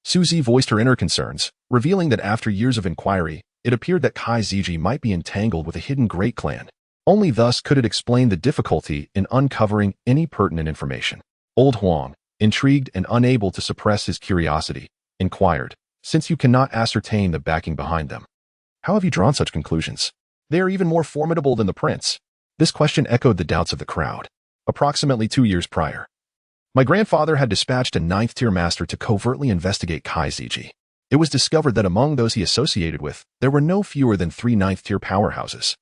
Suzy voiced her inner concerns, revealing that after years of inquiry, it appeared that Kai Ziji might be entangled with a hidden great clan. Only thus could it explain the difficulty in uncovering any pertinent information. Old Huang, intrigued and unable to suppress his curiosity, inquired, since you cannot ascertain the backing behind them, how have you drawn such conclusions? They are even more formidable than the prince. This question echoed the doubts of the crowd. Approximately 2 years prior, my grandfather had dispatched a 9th-tier master to covertly investigate Kai Ziji. It was discovered that among those he associated with, there were no fewer than 3 9th-tier powerhouses.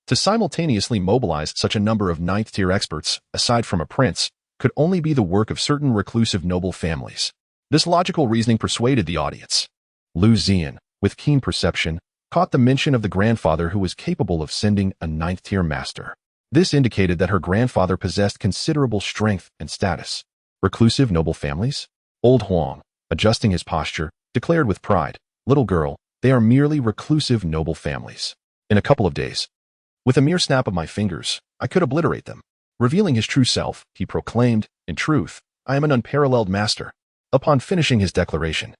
To simultaneously mobilize such a number of 9th-tier experts, aside from a prince, could only be the work of certain reclusive noble families. This logical reasoning persuaded the audience. Liu Ziyan, with keen perception, caught the mention of the grandfather who was capable of sending a 9th-tier master. This indicated that her grandfather possessed considerable strength and status. Reclusive noble families? Old Huang, adjusting his posture, declared with pride, "Little girl, they are merely reclusive noble families. In a couple of days, with a mere snap of my fingers, I could obliterate them." Revealing his true self, he proclaimed, "In truth, I am an unparalleled master." Upon finishing his declaration,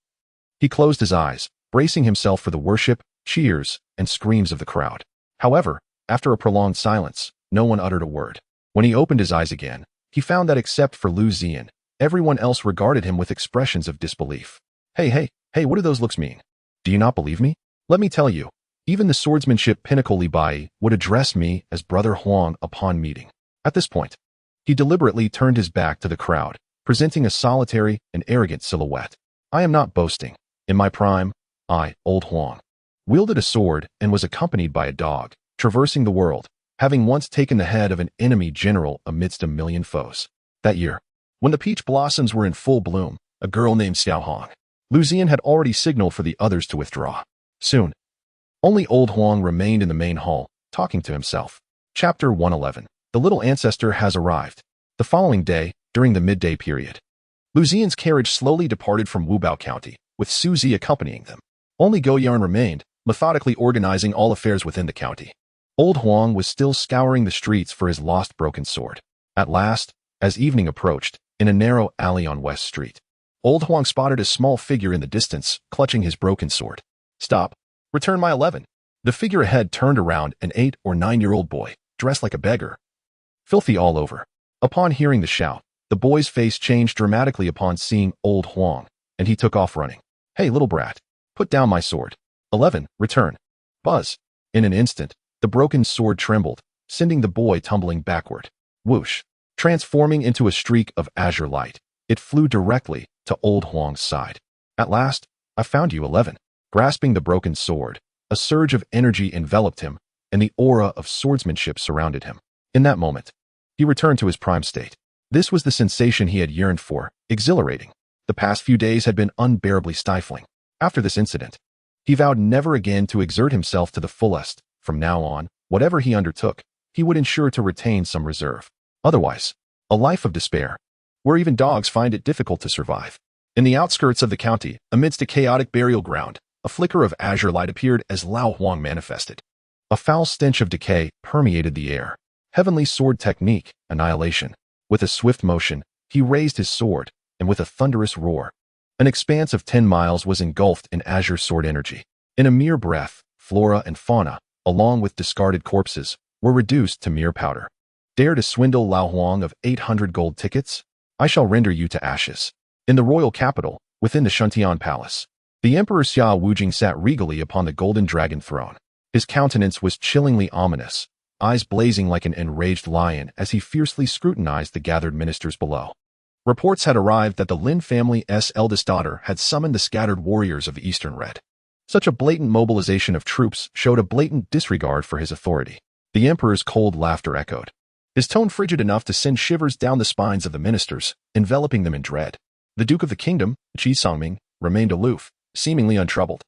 he closed his eyes, bracing himself for the worship, cheers, and screams of the crowd. However, after a prolonged silence, no one uttered a word. When he opened his eyes again, he found that except for Liu Ziyan, everyone else regarded him with expressions of disbelief. Hey, what do those looks mean? Do you not believe me? Let me tell you, even the swordsmanship pinnacle Li Baiyi would address me as Brother Huang upon meeting. At this point, he deliberately turned his back to the crowd, presenting a solitary and arrogant silhouette. I am not boasting. In my prime, I, Old Huang, wielded a sword and was accompanied by a dog, traversing the world, having once taken the head of an enemy general amidst a million foes. That year, when the peach blossoms were in full bloom, a girl named Xiao Hong, Liu Ziyan had already signaled for the others to withdraw. Soon, only Old Huang remained in the main hall, talking to himself. Chapter 111. The little ancestor has arrived. The following day, during the midday period, Liu Ziyan's carriage slowly departed from Wubao County, with Suzy accompanying them. Only Go Yarn remained, methodically organizing all affairs within the county. Old Huang was still scouring the streets for his lost broken sword. At last, as evening approached, in a narrow alley on West Street, Old Huang spotted a small figure in the distance, clutching his broken sword. "Stop. Return my 11. The figure ahead turned around an 8 or 9-year-old boy, dressed like a beggar, filthy all over. Upon hearing the shout, the boy's face changed dramatically upon seeing Old Huang, and he took off running. "Hey, little brat, put down my sword. 11, return." Buzz. In an instant, the broken sword trembled, sending the boy tumbling backward. Whoosh. Transforming into a streak of azure light, it flew directly to Old Huang's side. "At last, I found you, 11. Grasping the broken sword, a surge of energy enveloped him, and the aura of swordsmanship surrounded him. In that moment, he returned to his prime state. This was the sensation he had yearned for, exhilarating. The past few days had been unbearably stifling. After this incident, he vowed never again to exert himself to the fullest. From now on, whatever he undertook, he would ensure to retain some reserve. Otherwise, a life of despair, where even dogs find it difficult to survive. In the outskirts of the county, amidst a chaotic burial ground, a flicker of azure light appeared as Lao Huang manifested. A foul stench of decay permeated the air. Heavenly sword technique, annihilation. With a swift motion, he raised his sword, and with a thunderous roar, an expanse of 10 miles was engulfed in azure sword energy. In a mere breath, flora and fauna, along with discarded corpses, were reduced to mere powder. Dare to swindle Lao Huang of 800 gold tickets? I shall render you to ashes. In the royal capital, within the Shuntian Palace, the Emperor Xia Wujing sat regally upon the golden dragon throne. His countenance was chillingly ominous, eyes blazing like an enraged lion as he fiercely scrutinized the gathered ministers below. Reports had arrived that the Lin family's eldest daughter had summoned the scattered warriors of the Eastern Red. Such a blatant mobilization of troops showed a blatant disregard for his authority. The emperor's cold laughter echoed, his tone frigid enough to send shivers down the spines of the ministers, enveloping them in dread. The Duke of the Kingdom, Qi Songming, remained aloof, seemingly untroubled,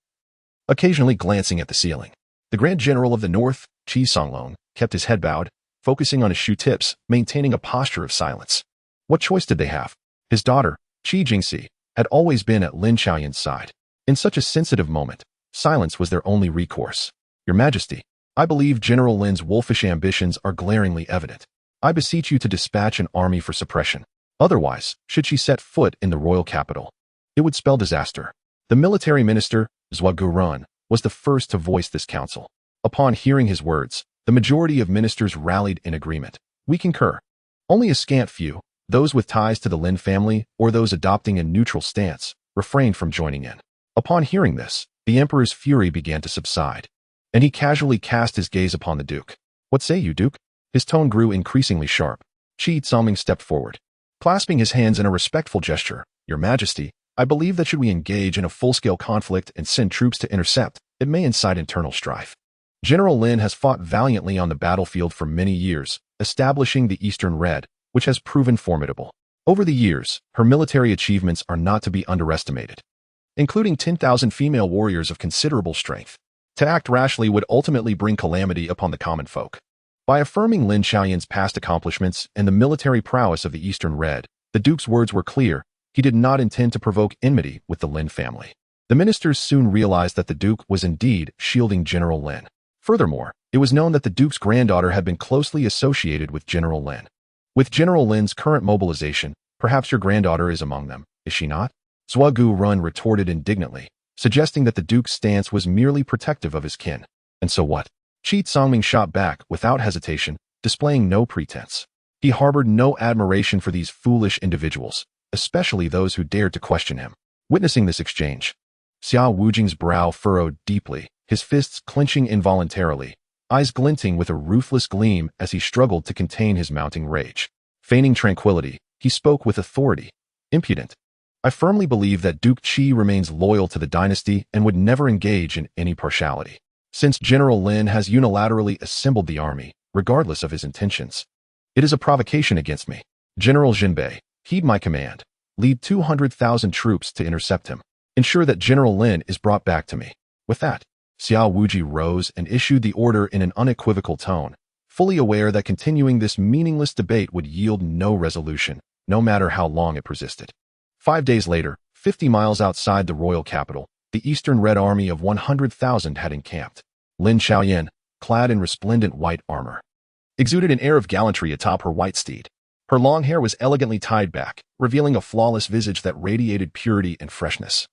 occasionally glancing at the ceiling. The Grand General of the North, Qi Songlong, kept his head bowed, focusing on his shoe tips, maintaining a posture of silence. What choice did they have? His daughter, Qi Jingxi, had always been at Lin Xiaoyan's side. In such a sensitive moment, silence was their only recourse. Your Majesty, I believe General Lin's wolfish ambitions are glaringly evident. I beseech you to dispatch an army for suppression. Otherwise, should she set foot in the royal capital, it would spell disaster. The military minister, Zhua Guran, was the first to voice this counsel. Upon hearing his words, the majority of ministers rallied in agreement. We concur. Only a scant few, those with ties to the Lin family or those adopting a neutral stance, refrained from joining in. Upon hearing this, the emperor's fury began to subside, and he casually cast his gaze upon the duke. What say you, Duke? His tone grew increasingly sharp. Qi Songming stepped forward, clasping his hands in a respectful gesture. Your Majesty, I believe that should we engage in a full-scale conflict and send troops to intercept, it may incite internal strife. General Lin has fought valiantly on the battlefield for many years, establishing the Eastern Red, which has proven formidable. Over the years, her military achievements are not to be underestimated, including 10,000 female warriors of considerable strength. To act rashly would ultimately bring calamity upon the common folk. By affirming Lin Xiaoyan's past accomplishments and the military prowess of the Eastern Red, the Duke's words were clear. He did not intend to provoke enmity with the Lin family. The ministers soon realized that the Duke was indeed shielding General Lin. Furthermore, it was known that the Duke's granddaughter had been closely associated with General Lin. With General Lin's current mobilization, perhaps your granddaughter is among them, is she not? Zhua Guran retorted indignantly, suggesting that the Duke's stance was merely protective of his kin. And so what? Qi Songming shot back without hesitation, displaying no pretense. He harbored no admiration for these foolish individuals, especially those who dared to question him. Witnessing this exchange, Xia Wujing's brow furrowed deeply, his fists clenching involuntarily, eyes glinting with a ruthless gleam as he struggled to contain his mounting rage. Feigning tranquility, he spoke with authority. Impudent. I firmly believe that Duke Qi remains loyal to the dynasty and would never engage in any partiality. Since General Lin has unilaterally assembled the army, regardless of his intentions, it is a provocation against me. General Jinbei, heed my command. Lead 200,000 troops to intercept him. Ensure that General Lin is brought back to me. With that, Xia Wuji rose and issued the order in an unequivocal tone, fully aware that continuing this meaningless debate would yield no resolution, no matter how long it persisted. 5 days later, 50 miles outside the royal capital, the Eastern Red Army of 100,000 had encamped. Lin Xiaoyan, clad in resplendent white armor, exuded an air of gallantry atop her white steed. Her long hair was elegantly tied back, revealing a flawless visage that radiated purity and freshness.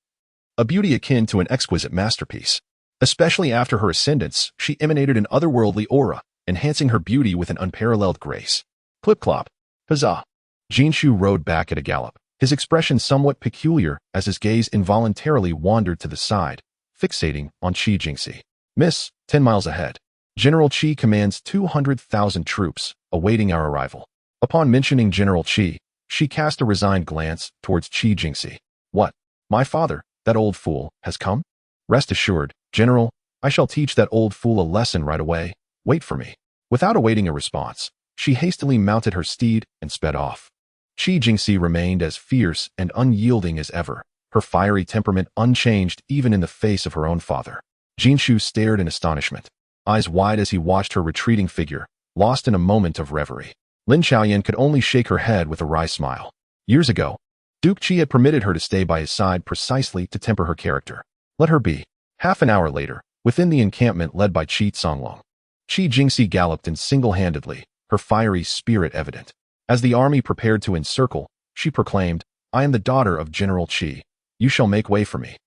A beauty akin to an exquisite masterpiece. Especially after her ascendance, she emanated an otherworldly aura, enhancing her beauty with an unparalleled grace. Clip-clop. Huzzah! Jinshu rode back at a gallop, his expression somewhat peculiar as his gaze involuntarily wandered to the side, fixating on Qi Jingxi. Miss, 10 miles ahead. General Qi commands 200,000 troops, awaiting our arrival. Upon mentioning General Qi, she cast a resigned glance towards Qi Jingxi. What? My father, that old fool, has come? Rest assured, General, I shall teach that old fool a lesson right away. Wait for me. Without awaiting a response, she hastily mounted her steed and sped off. Qi Jingxi remained as fierce and unyielding as ever, her fiery temperament unchanged even in the face of her own father. Jinshu stared in astonishment, eyes wide as he watched her retreating figure, lost in a moment of reverie. Lin Xiaoyan could only shake her head with a wry smile. Years ago, Duke Qi had permitted her to stay by his side precisely to temper her character. Let her be. Half an hour later, within the encampment led by Qi Songlong, Qi Jingxi galloped in single-handedly, her fiery spirit evident. As the army prepared to encircle, she proclaimed, I am the daughter of General Qi. You shall make way for me.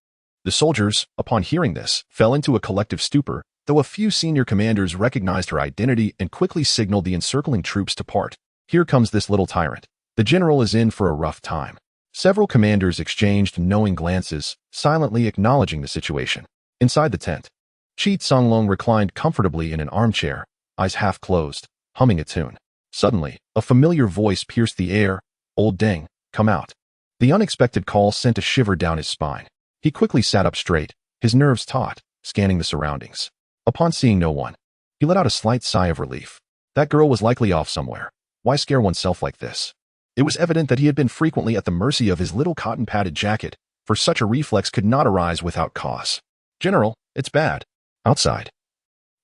The soldiers, upon hearing this, fell into a collective stupor, though a few senior commanders recognized her identity and quickly signaled the encircling troops to part. Here comes this little tyrant. The general is in for a rough time. Several commanders exchanged knowing glances, silently acknowledging the situation. Inside the tent, Qi Songlong reclined comfortably in an armchair, eyes half closed, humming a tune. Suddenly, a familiar voice pierced the air. "Old Deng, come out." The unexpected call sent a shiver down his spine. He quickly sat up straight, his nerves taut, scanning the surroundings. Upon seeing no one, he let out a slight sigh of relief. That girl was likely off somewhere. Why scare oneself like this? It was evident that he had been frequently at the mercy of his little cotton-padded jacket, for such a reflex could not arise without cause. "General, it's bad. Outside."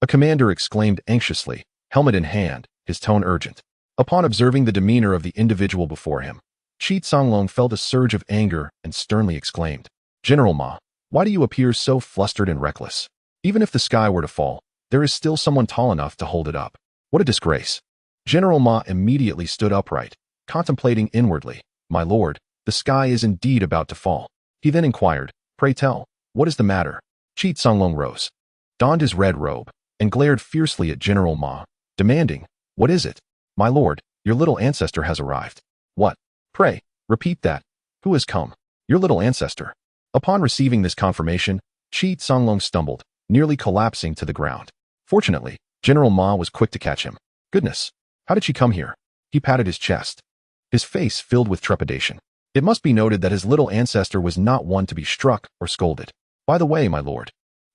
A commander exclaimed anxiously, helmet in hand, his tone urgent. Upon observing the demeanor of the individual before him, Qi Songlong felt a surge of anger and sternly exclaimed, "General Ma, why do you appear so flustered and reckless? Even if the sky were to fall, there is still someone tall enough to hold it up. What a disgrace." General Ma immediately stood upright, contemplating inwardly. "My lord, the sky is indeed about to fall." He then inquired, "Pray tell, what is the matter?" Qi Songlong rose, donned his red robe, and glared fiercely at General Ma, demanding, "What is it?" "My lord, your little ancestor has arrived." "What? Pray, repeat that. Who has come?" "Your little ancestor." Upon receiving this confirmation, Qi Songlong stumbled, nearly collapsing to the ground. Fortunately, General Ma was quick to catch him. "Goodness, how did she come here?" He patted his chest, his face filled with trepidation. It must be noted that his little ancestor was not one to be struck or scolded. "By the way, my lord,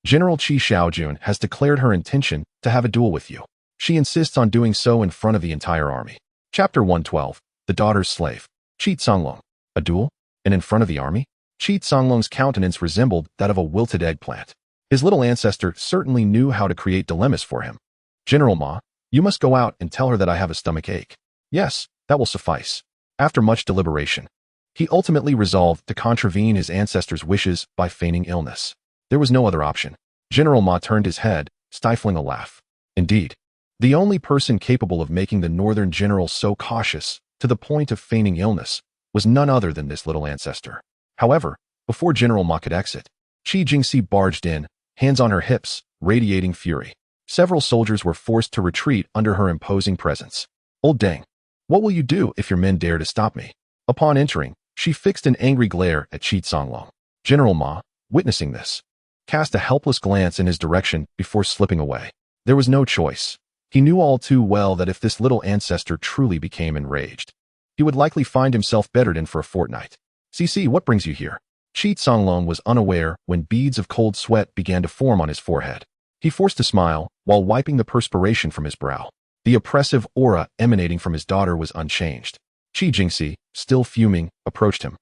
General Qi Shaojun has declared her intention to have a duel with you. She insists on doing so in front of the entire army." Chapter 112, The Daughter's Slave. Qi Songlong. A duel? And in front of the army? Qi Songlong's countenance resembled that of a wilted eggplant. His little ancestor certainly knew how to create dilemmas for him. "General Ma, you must go out and tell her that I have a stomach ache." "Yes, that will suffice." After much deliberation, he ultimately resolved to contravene his ancestor's wishes by feigning illness. There was no other option. General Ma turned his head, stifling a laugh. Indeed, the only person capable of making the northern general so cautious, to the point of feigning illness, was none other than this little ancestor. However, before General Ma could exit, Qi Jingxi barged in, hands on her hips, radiating fury. Several soldiers were forced to retreat under her imposing presence. "Old Deng, what will you do if your men dare to stop me?" Upon entering, she fixed an angry glare at Qi Songlong. General Ma, witnessing this, cast a helpless glance in his direction before slipping away. There was no choice. He knew all too well that if this little ancestor truly became enraged, he would likely find himself bettered in for a fortnight. "CC, what brings you here?" Qi Songlong was unaware when beads of cold sweat began to form on his forehead. He forced a smile while wiping the perspiration from his brow. The oppressive aura emanating from his daughter was unchanged. Qi Jingxi, still fuming, approached him,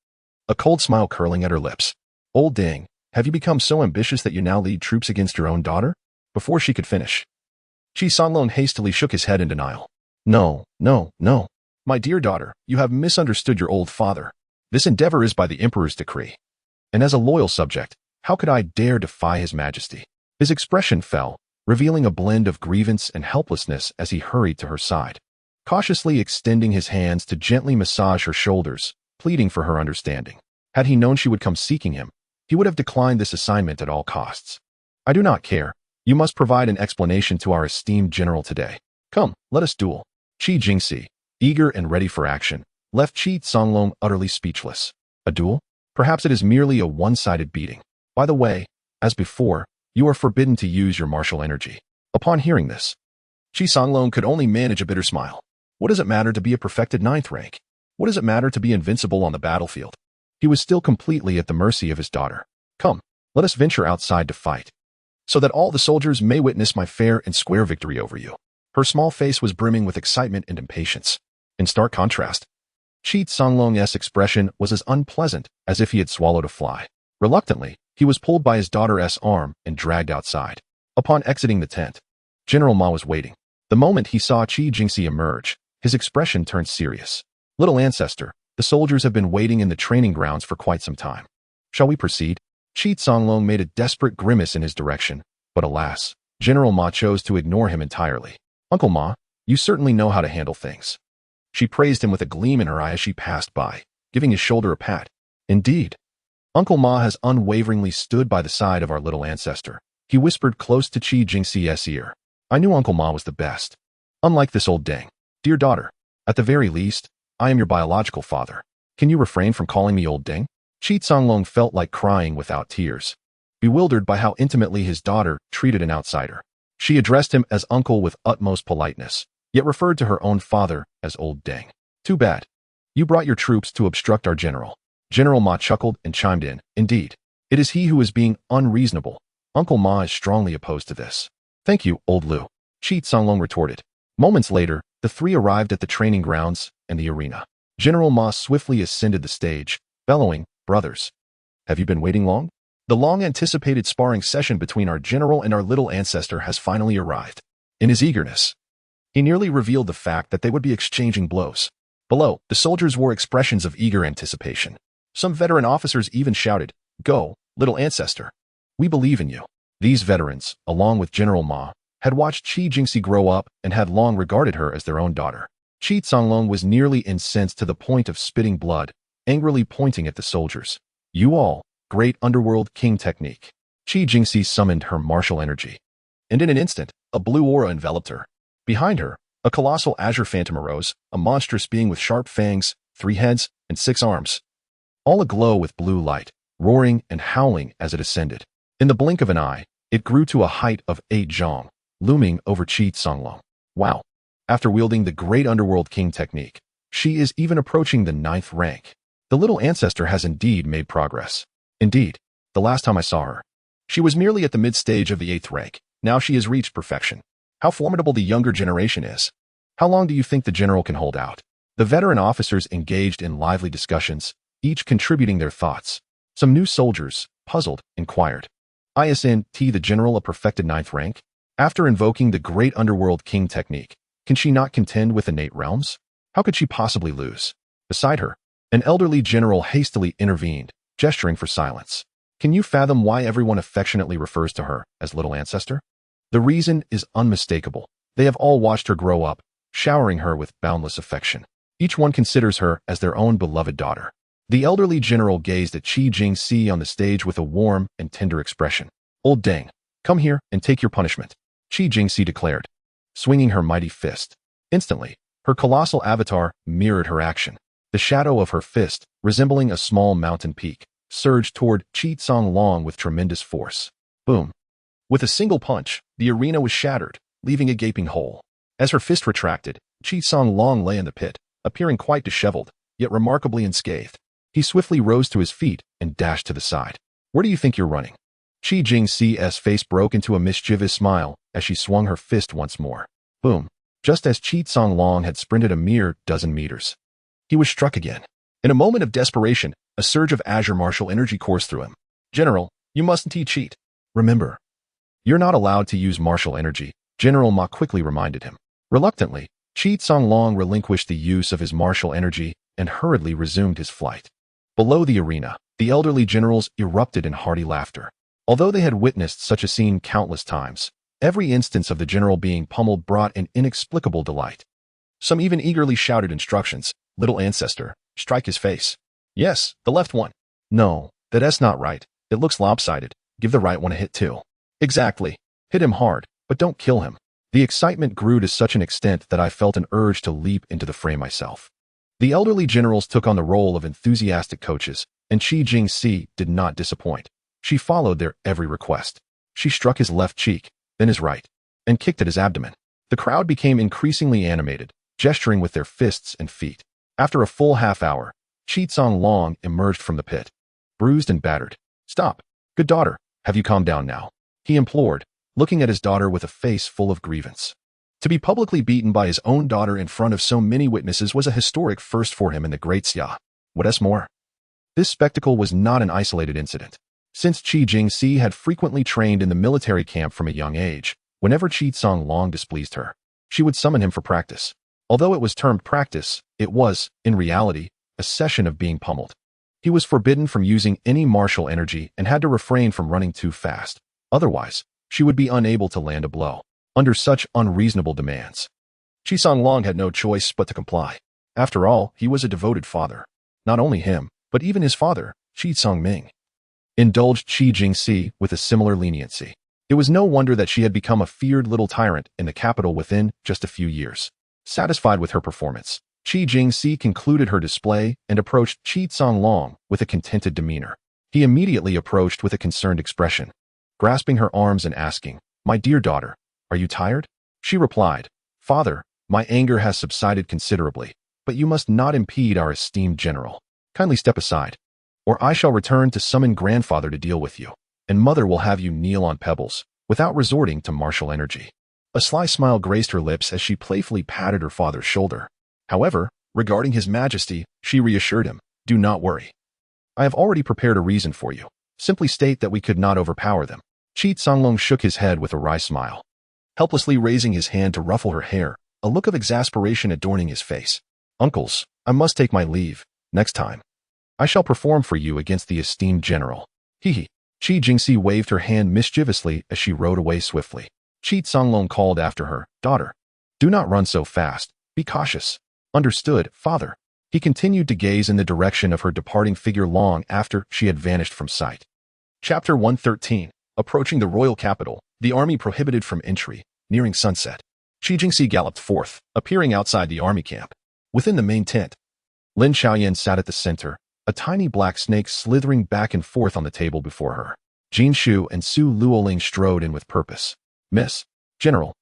a cold smile curling at her lips. "Old Deng, have you become so ambitious that you now lead troops against your own daughter?" Before she could finish, Qi Songlong hastily shook his head in denial. No, no, no. My dear daughter, you have misunderstood your old father. This endeavor is by the Emperor's decree. And as a loyal subject, how could I dare defy His Majesty?" His expression fell, revealing a blend of grievance and helplessness as he hurried to her side, cautiously extending his hands to gently massage her shoulders, pleading for her understanding. Had he known she would come seeking him, he would have declined this assignment at all costs. "I do not care. You must provide an explanation to our esteemed general today. Come, let us duel." Qi Jingxi, eager and ready for action, left Qi Songlong utterly speechless. "A duel? Perhaps it is merely a one-sided beating. By the way, as before, you are forbidden to use your martial energy." Upon hearing this, Qi Songlong could only manage a bitter smile. What does it matter to be a perfected 9th rank? What does it matter to be invincible on the battlefield? He was still completely at the mercy of his daughter. "Come, let us venture outside to fight, so that all the soldiers may witness my fair and square victory over you." Her small face was brimming with excitement and impatience. In stark contrast, Qi Songlong's expression was as unpleasant as if he had swallowed a fly. Reluctantly, he was pulled by his daughter's arm and dragged outside. Upon exiting the tent, General Ma was waiting. The moment he saw Qi Jingxi emerge, his expression turned serious. "Little ancestor, the soldiers have been waiting in the training grounds for quite some time. Shall we proceed?" Qi Songlong made a desperate grimace in his direction, but alas, General Ma chose to ignore him entirely. "Uncle Ma, you certainly know how to handle things." She praised him with a gleam in her eye as she passed by, giving his shoulder a pat. "Indeed. Uncle Ma has unwaveringly stood by the side of our little ancestor." He whispered close to Qi Jingxi's ear. "I knew Uncle Ma was the best. Unlike this old Deng. Dear daughter, at the very least, I am your biological father. Can you refrain from calling me old Deng?" Qi Songlong felt like crying without tears. bewildered by how intimately his daughter treated an outsider. She addressed him as uncle with utmost politeness, yet referred to her own father as old dang. Too bad. You brought your troops to obstruct our general. General Ma chuckled and chimed in. Indeed. It is he who is being unreasonable. Uncle Ma is strongly opposed to this. Thank you, old Liu. Qi Songlong retorted. Moments later, the three arrived at the training grounds and the arena. General Ma swiftly ascended the stage, bellowing, Brothers, have you been waiting long? The long-anticipated sparring session between our general and our little ancestor has finally arrived. In his eagerness, he nearly revealed the fact that they would be exchanging blows. Below, the soldiers wore expressions of eager anticipation. Some veteran officers even shouted, Go, little ancestor. We believe in you. These veterans, along with General Ma, had watched Qi Jingxi grow up and had long regarded her as their own daughter. Qi Songlong was nearly incensed to the point of spitting blood, angrily pointing at the soldiers. You all, great underworld king technique. Qi Jingxi summoned her martial energy. And in an instant, a blue aura enveloped her. Behind her, a colossal azure phantom arose, a monstrous being with sharp fangs, 3 heads, and 6 arms. All aglow with blue light, roaring and howling as it ascended. In the blink of an eye, it grew to a height of 8 zhong, looming over Qi Songlong. Wow! After wielding the great underworld king technique, she is even approaching the 9th rank. The little ancestor has indeed made progress. Indeed, the last time I saw her, she was merely at the mid-stage of the 8th rank. Now she has reached perfection. How formidable the younger generation is. How long do you think the general can hold out? The veteran officers engaged in lively discussions, each contributing their thoughts. Some new soldiers, puzzled, inquired. Isn't the general a perfected 9th rank? After invoking the great underworld king technique, can she not contend with innate realms? How could she possibly lose? Beside her, an elderly general hastily intervened, gesturing for silence. Can you fathom why everyone affectionately refers to her as little ancestor? The reason is unmistakable. They have all watched her grow up, showering her with boundless affection. Each one considers her as their own beloved daughter. The elderly general gazed at Qi Jingxi on the stage with a warm and tender expression. Old dang, come here and take your punishment, Qi Jingxi declared, swinging her mighty fist. Instantly, her colossal avatar mirrored her action. The shadow of her fist, resembling a small mountain peak, surged toward Qi Songlong with tremendous force. Boom! With a single punch, the arena was shattered, leaving a gaping hole. As her fist retracted, Qi Songlong lay in the pit, appearing quite disheveled, yet remarkably unscathed. He swiftly rose to his feet and dashed to the side. Where do you think you're running? Qi Jingxi's face broke into a mischievous smile as she swung her fist once more. Boom! Just as Qi Songlong had sprinted a mere dozen meters, he was struck again. In a moment of desperation, a surge of azure martial energy coursed through him. General, you mustn't cheat. Remember, you're not allowed to use martial energy, General Ma quickly reminded him. Reluctantly, Qi Songlong relinquished the use of his martial energy and hurriedly resumed his flight. Below the arena, the elderly generals erupted in hearty laughter. Although they had witnessed such a scene countless times, every instance of the general being pummeled brought an inexplicable delight. Some even eagerly shouted instructions. Little ancestor, strike his face. Yes, the left one. No, that's not right. It looks lopsided. Give the right one a hit too. Exactly. Hit him hard, but don't kill him. The excitement grew to such an extent that I felt an urge to leap into the fray myself. The elderly generals took on the role of enthusiastic coaches, and Qi Jingxi did not disappoint. She followed their every request. She struck his left cheek, then his right, and kicked at his abdomen. The crowd became increasingly animated, gesturing with their fists and feet. After a full half-hour, Qi Songlong emerged from the pit, bruised and battered. Stop. Good daughter, have you calmed down now? He implored, looking at his daughter with a face full of grievance. To be publicly beaten by his own daughter in front of so many witnesses was a historic first for him in the Great Xia. What's more, this spectacle was not an isolated incident. Since Qi Jingxi had frequently trained in the military camp from a young age, whenever Qi Songlong displeased her, she would summon him for practice. Although it was termed practice, it was, in reality, a session of being pummeled. He was forbidden from using any martial energy and had to refrain from running too fast. Otherwise, she would be unable to land a blow. Under such unreasonable demands, Qi Songlong had no choice but to comply. After all, he was a devoted father. Not only him, but even his father, Qi Songming, indulged Qi Jingxi with a similar leniency. It was no wonder that she had become a feared little tyrant in the capital within just a few years. Satisfied with her performance, Qi Jingxi concluded her display and approached Qi Songlong with a contented demeanor. He immediately approached with a concerned expression, grasping her arms and asking, "My dear daughter, are you tired?" She replied, "Father, my anger has subsided considerably, but you must not impede our esteemed general. Kindly step aside, or I shall return to summon grandfather to deal with you, and mother will have you kneel on pebbles, without resorting to martial energy." A sly smile graced her lips as she playfully patted her father's shoulder. However, regarding his majesty, she reassured him, "Do not worry. I have already prepared a reason for you. Simply state that we could not overpower them." Qi Songlong shook his head with a wry smile, helplessly raising his hand to ruffle her hair, a look of exasperation adorning his face. "Uncles, I must take my leave. Next time, I shall perform for you against the esteemed general." Hee. Qi Jingxi waved her hand mischievously as she rode away swiftly. Qi Songlong called after her, "Daughter, do not run so fast. Be cautious." "Understood, father." He continued to gaze in the direction of her departing figure long after she had vanished from sight. Chapter 113. Approaching the royal capital, the army prohibited from entry, nearing sunset. Qi Jingxi galloped forth, appearing outside the army camp. Within the main tent, Lin Xiaoyan sat at the center, a tiny black snake slithering back and forth on the table before her. Jin Shu and Su Luoling strode in with purpose. "Miss, General,"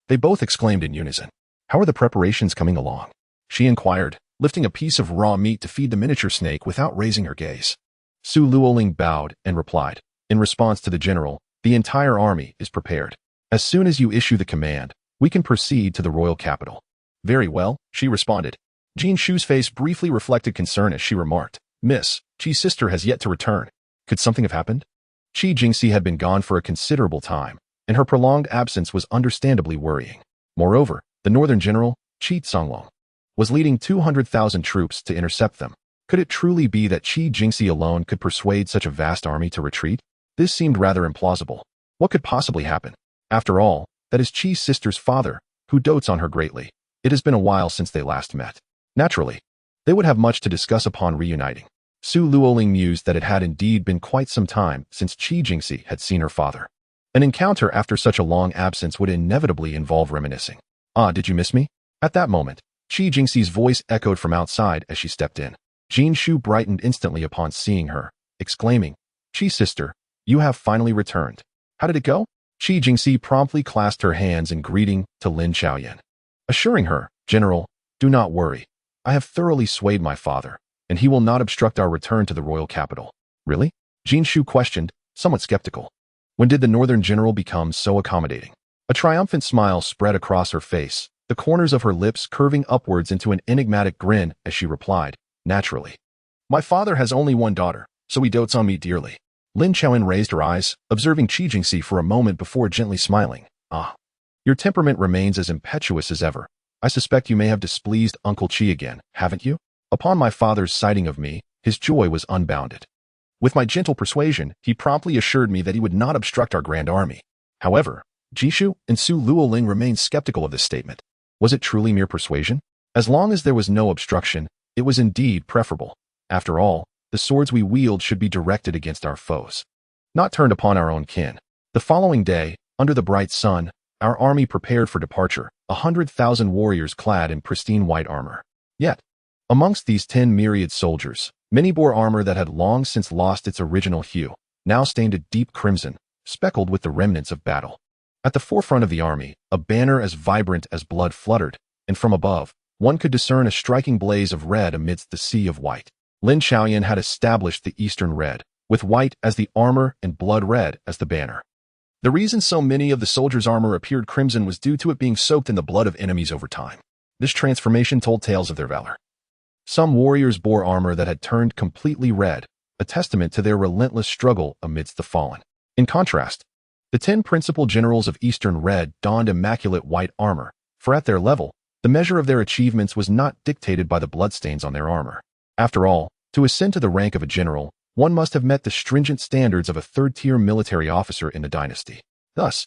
they both exclaimed in unison. "How are the preparations coming along?" she inquired, lifting a piece of raw meat to feed the miniature snake without raising her gaze. Su Luoling bowed and replied, "In response to the general, the entire army is prepared. As soon as you issue the command, we can proceed to the royal capital." "Very well," she responded. Jin Shu's face briefly reflected concern as she remarked, "Miss, Qi's sister has yet to return. Could something have happened?" Qi Jingxi had been gone for a considerable time, and her prolonged absence was understandably worrying. Moreover, the northern general, Qi Songlong, was leading 200,000 troops to intercept them. Could it truly be that Qi Jingxi alone could persuade such a vast army to retreat? This seemed rather implausible. What could possibly happen? After all, that is Qi's sister's father, who dotes on her greatly. It has been a while since they last met. Naturally, they would have much to discuss upon reuniting. Su Luoling mused that it had indeed been quite some time since Qi Jingxi had seen her father. An encounter after such a long absence would inevitably involve reminiscing. "Ah, did you miss me?" At that moment, Qi Jingxi's voice echoed from outside as she stepped in. Jin Shu brightened instantly upon seeing her, exclaiming, "Qi sister, you have finally returned. How did it go?" Qi Jingxi promptly clasped her hands in greeting to Lin Xiaoyan, assuring her, "General, do not worry. I have thoroughly swayed my father, and he will not obstruct our return to the royal capital." "Really?" Jin Shu questioned, somewhat skeptical. When did the northern general become so accommodating? A triumphant smile spread across her face, the corners of her lips curving upwards into an enigmatic grin as she replied, "Naturally. My father has only one daughter, so he dotes on me dearly." Lin Xiaoyan raised her eyes, observing Qi Jingxi for a moment before gently smiling. "Ah, your temperament remains as impetuous as ever. I suspect you may have displeased Uncle Qi again, haven't you?" Upon my father's sighting of me, his joy was unbounded. With my gentle persuasion, he promptly assured me that he would not obstruct our grand army. However, Jishu and Su Luoling remained skeptical of this statement. Was it truly mere persuasion? As long as there was no obstruction, it was indeed preferable. After all, the swords we wield should be directed against our foes, not turned upon our own kin. The following day, under the bright sun, our army prepared for departure, 100,000 warriors clad in pristine white armor. Yet, amongst these 10 myriad soldiers, many bore armor that had long since lost its original hue, now stained a deep crimson, speckled with the remnants of battle. At the forefront of the army, a banner as vibrant as blood fluttered, and from above, one could discern a striking blaze of red amidst the sea of white. Lin Xiaoyan had established the eastern red, with white as the armor and blood red as the banner. The reason so many of the soldiers' armor appeared crimson was due to it being soaked in the blood of enemies over time. This transformation told tales of their valor. Some warriors bore armor that had turned completely red, a testament to their relentless struggle amidst the fallen. In contrast, the 10 principal generals of Eastern Red donned immaculate white armor, for at their level, the measure of their achievements was not dictated by the bloodstains on their armor. After all, to ascend to the rank of a general, one must have met the stringent standards of a third-tier military officer in the dynasty. Thus,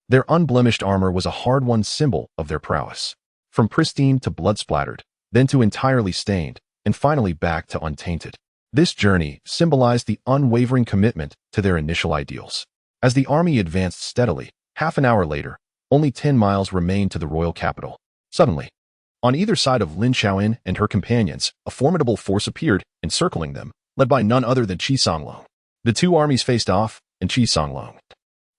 their unblemished armor was a hard-won symbol of their prowess. From pristine to blood-splattered, then to entirely stained, and finally back to untainted. This journey symbolized the unwavering commitment to their initial ideals. As the army advanced steadily, half an hour later, only 10 miles remained to the royal capital. Suddenly, on either side of Lin Xiaoyan and her companions, a formidable force appeared, encircling them, led by none other than Qi Songlong. The two armies faced off, and Qi Songlong,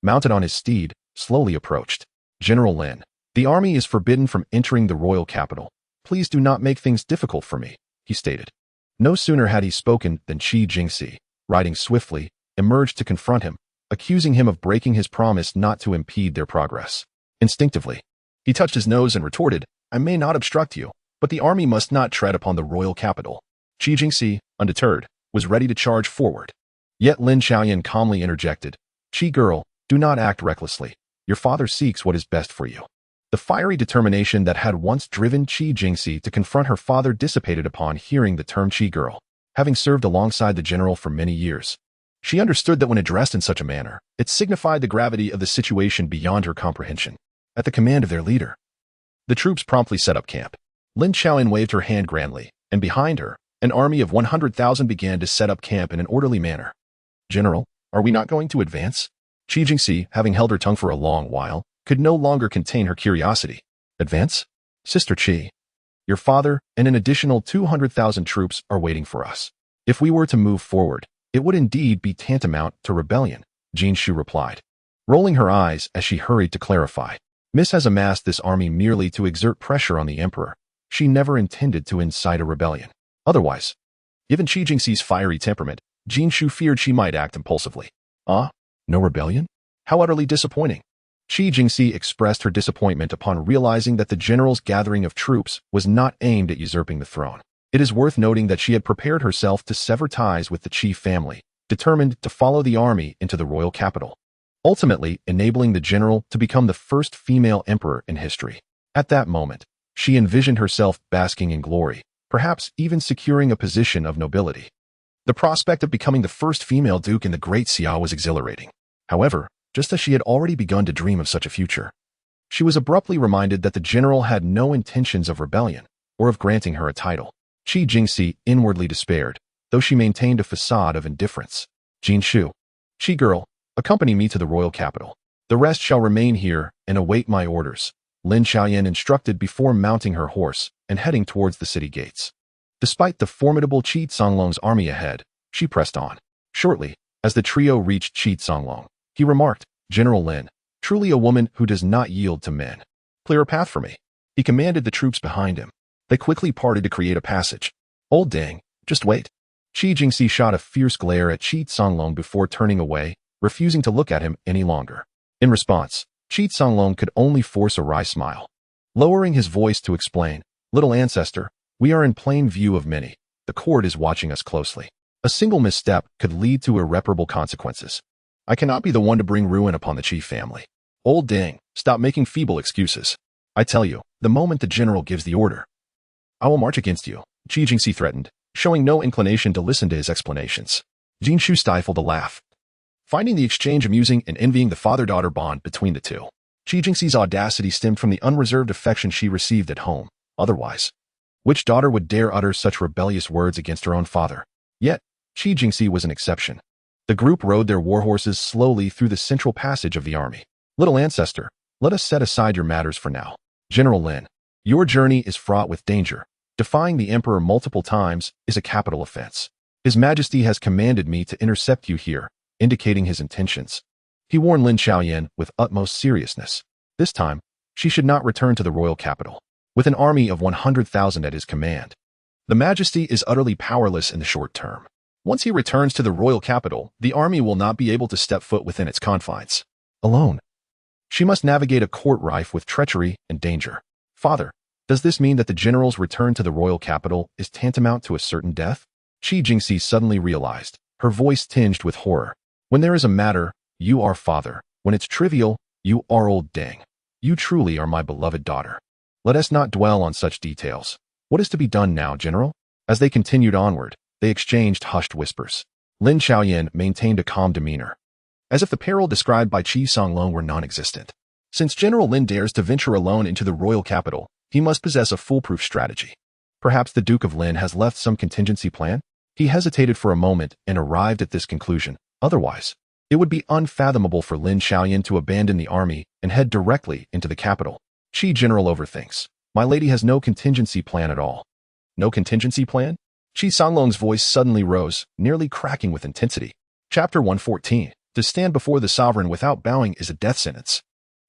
mounted on his steed, slowly approached. General Lin, the army is forbidden from entering the royal capital. Please do not make things difficult for me, he stated. No sooner had he spoken than Qi Jingxi, riding swiftly, emerged to confront him, accusing him of breaking his promise not to impede their progress. Instinctively, he touched his nose and retorted, I may not obstruct you, but the army must not tread upon the royal capital. Qi Jingxi, undeterred, was ready to charge forward. Yet Lin Xiaoyan calmly interjected, Qi girl, do not act recklessly. Your father seeks what is best for you. The fiery determination that had once driven Qi Jingxi to confront her father dissipated upon hearing the term Qi girl. Having served alongside the general for many years, she understood that when addressed in such a manner, it signified the gravity of the situation beyond her comprehension. At the command of their leader, the troops promptly set up camp. Lin Xiaoyan waved her hand grandly, and behind her, an army of 100,000 began to set up camp in an orderly manner. General, are we not going to advance? Qi Jingxi, having held her tongue for a long while, could no longer contain her curiosity. Advance? Sister Qi, your father and an additional 200,000 troops are waiting for us. If we were to move forward, it would indeed be tantamount to rebellion, Jin Shu replied, rolling her eyes as she hurried to clarify. Miss has amassed this army merely to exert pressure on the emperor. She never intended to incite a rebellion. Otherwise, given Qi Jingxi's fiery temperament, Jin Shu feared she might act impulsively. No rebellion? How utterly disappointing. Qi Jingxi expressed her disappointment upon realizing that the general's gathering of troops was not aimed at usurping the throne. It is worth noting that she had prepared herself to sever ties with the Qi family, determined to follow the army into the royal capital, ultimately enabling the general to become the first female emperor in history. At that moment, she envisioned herself basking in glory, perhaps even securing a position of nobility. The prospect of becoming the first female duke in the Great Xia was exhilarating. However, just as she had already begun to dream of such a future, she was abruptly reminded that the general had no intentions of rebellion or of granting her a title. Qi Jingxi inwardly despaired, though she maintained a facade of indifference. Jin Shu, Qi girl, accompany me to the royal capital. The rest shall remain here and await my orders, Lin Xiaoyan instructed before mounting her horse and heading towards the city gates. Despite the formidable Qi Songlong's army ahead, she pressed on. Shortly, as the trio reached Qi Songlong, he remarked, General Lin, truly a woman who does not yield to men. Clear a path for me. He commanded the troops behind him. They quickly parted to create a passage. Old dang, just wait. Qi Jingxi shot a fierce glare at Qi Songlong before turning away, refusing to look at him any longer. In response, Qi Songlong could only force a wry smile. Lowering his voice to explain, Little ancestor, we are in plain view of many. The court is watching us closely. A single misstep could lead to irreparable consequences. I cannot be the one to bring ruin upon the Qi family. Old dang, stop making feeble excuses. I tell you, the moment the general gives the order, I will march against you, Qi Jingxi threatened, showing no inclination to listen to his explanations. Jin Shu stifled a laugh, finding the exchange amusing and envying the father-daughter bond between the two. Qi Jingxi's audacity stemmed from the unreserved affection she received at home. Otherwise, which daughter would dare utter such rebellious words against her own father? Yet, Qi Jingxi was an exception. The group rode their warhorses slowly through the central passage of the army. Little ancestor, let us set aside your matters for now. General Lin, your journey is fraught with danger. Defying the emperor multiple times is a capital offense. His Majesty has commanded me to intercept you here, indicating his intentions. He warned Lin Xiaoyan with utmost seriousness. This time, she should not return to the royal capital. With an army of 100,000 at his command, the Majesty is utterly powerless in the short term. Once he returns to the royal capital, the army will not be able to step foot within its confines. Alone, she must navigate a court rife with treachery and danger. Father, does this mean that the general's return to the royal capital is tantamount to a certain death? Qi Jingxi suddenly realized, her voice tinged with horror. When there is a matter, you are father. When it's trivial, you are old dang. You truly are my beloved daughter. Let us not dwell on such details. What is to be done now, General? As they continued onward, they exchanged hushed whispers. Lin Xiaoyan maintained a calm demeanor, as if the peril described by Qi Songlong were non-existent. Since General Lin dares to venture alone into the royal capital, he must possess a foolproof strategy. Perhaps the Duke of Lin has left some contingency plan? He hesitated for a moment and arrived at this conclusion. Otherwise, it would be unfathomable for Lin Xiaoyan to abandon the army and head directly into the capital. Qi General overthinks. My lady has no contingency plan at all. No contingency plan? Qi Songlong's voice suddenly rose, nearly cracking with intensity. Chapter 114. To stand before the sovereign without bowing is a death sentence.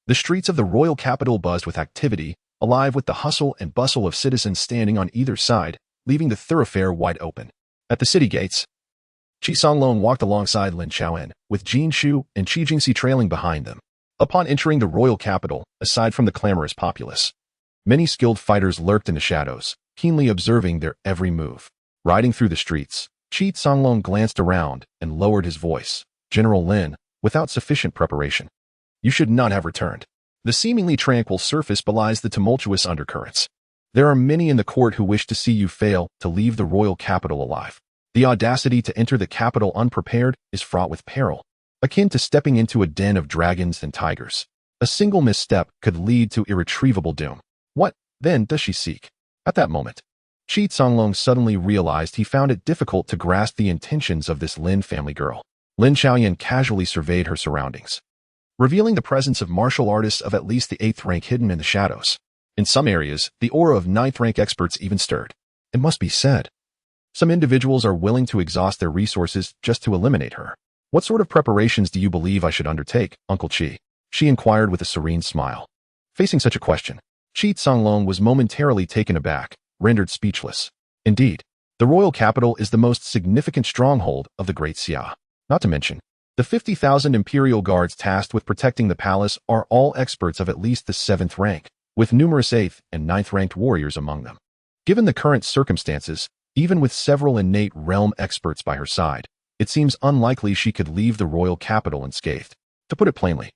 The streets of the royal capital buzzed with activity, alive with the hustle and bustle of citizens standing on either side, leaving the thoroughfare wide open. At the city gates, Qi Songlong walked alongside Lin Xiaoyan, with Jin Shu and Qi Jingxi trailing behind them. Upon entering the royal capital, aside from the clamorous populace, many skilled fighters lurked in the shadows, keenly observing their every move. Riding through the streets, Qi Songlong glanced around and lowered his voice. General Lin, without sufficient preparation, you should not have returned. The seemingly tranquil surface belies the tumultuous undercurrents. There are many in the court who wish to see you fail to leave the royal capital alive. The audacity to enter the capital unprepared is fraught with peril, akin to stepping into a den of dragons and tigers. A single misstep could lead to irretrievable doom. What, then, does she seek? At that moment, Qi Songlong suddenly realized he found it difficult to grasp the intentions of this Lin family girl. Lin Xiaoyan casually surveyed her surroundings, revealing the presence of martial artists of at least the 8th rank hidden in the shadows. In some areas, the aura of 9th rank experts even stirred. It must be said, some individuals are willing to exhaust their resources just to eliminate her. What sort of preparations do you believe I should undertake, Uncle Qi? She inquired with a serene smile. Facing such a question, Qi Songlong was momentarily taken aback, rendered speechless. Indeed, the royal capital is the most significant stronghold of the Great Xia. Not to mention, the 50,000 imperial guards tasked with protecting the palace are all experts of at least the 7th rank, with numerous 8th and 9th ranked warriors among them. Given the current circumstances, even with several innate realm experts by her side, it seems unlikely she could leave the royal capital unscathed. To put it plainly,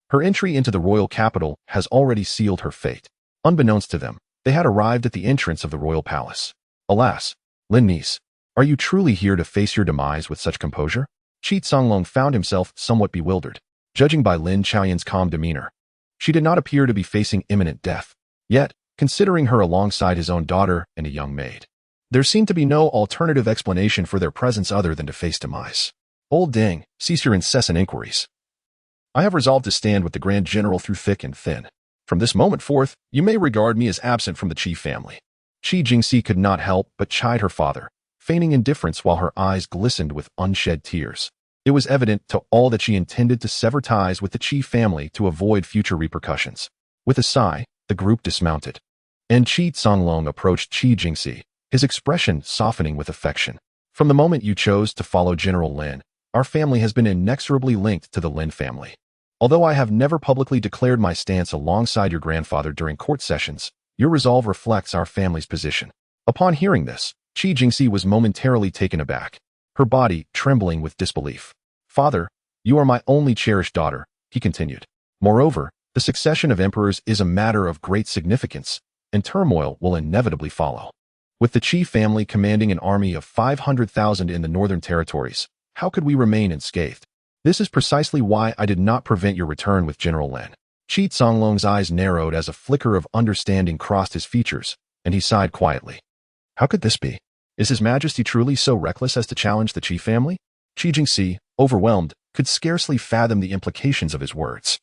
her entry into the royal capital has already sealed her fate. Unbeknownst to them, they had arrived at the entrance of the royal palace. Alas, Lin niece, are you truly here to face your demise with such composure? Qi Songlong found himself somewhat bewildered. Judging by Lin Xiaoyan's calm demeanor, she did not appear to be facing imminent death. Yet, considering her alongside his own daughter and a young maid, there seemed to be no alternative explanation for their presence other than to face demise. Old Ding, cease your incessant inquiries. I have resolved to stand with the Grand General through thick and thin. From this moment forth, you may regard me as absent from the Qi family. Qi Jingxi could not help but chide her father, feigning indifference while her eyes glistened with unshed tears. It was evident to all that she intended to sever ties with the Qi family to avoid future repercussions. With a sigh, the group dismounted, and Qi Songlong approached Qi Jingxi, his expression softening with affection. From the moment you chose to follow General Lin, our family has been inexorably linked to the Lin family. Although I have never publicly declared my stance alongside your grandfather during court sessions, your resolve reflects our family's position. Upon hearing this, Qi Jingxi was momentarily taken aback, her body trembling with disbelief. Father, you are my only cherished daughter, he continued. Moreover, the succession of emperors is a matter of great significance, and turmoil will inevitably follow. With the Qi family commanding an army of 500,000 in the northern territories, how could we remain unscathed? This is precisely why I did not prevent your return with General Lin. Qi Songlong's eyes narrowed as a flicker of understanding crossed his features, and he sighed quietly. How could this be? Is His Majesty truly so reckless as to challenge the Qi family? Qi Jingxi, overwhelmed, could scarcely fathom the implications of his words.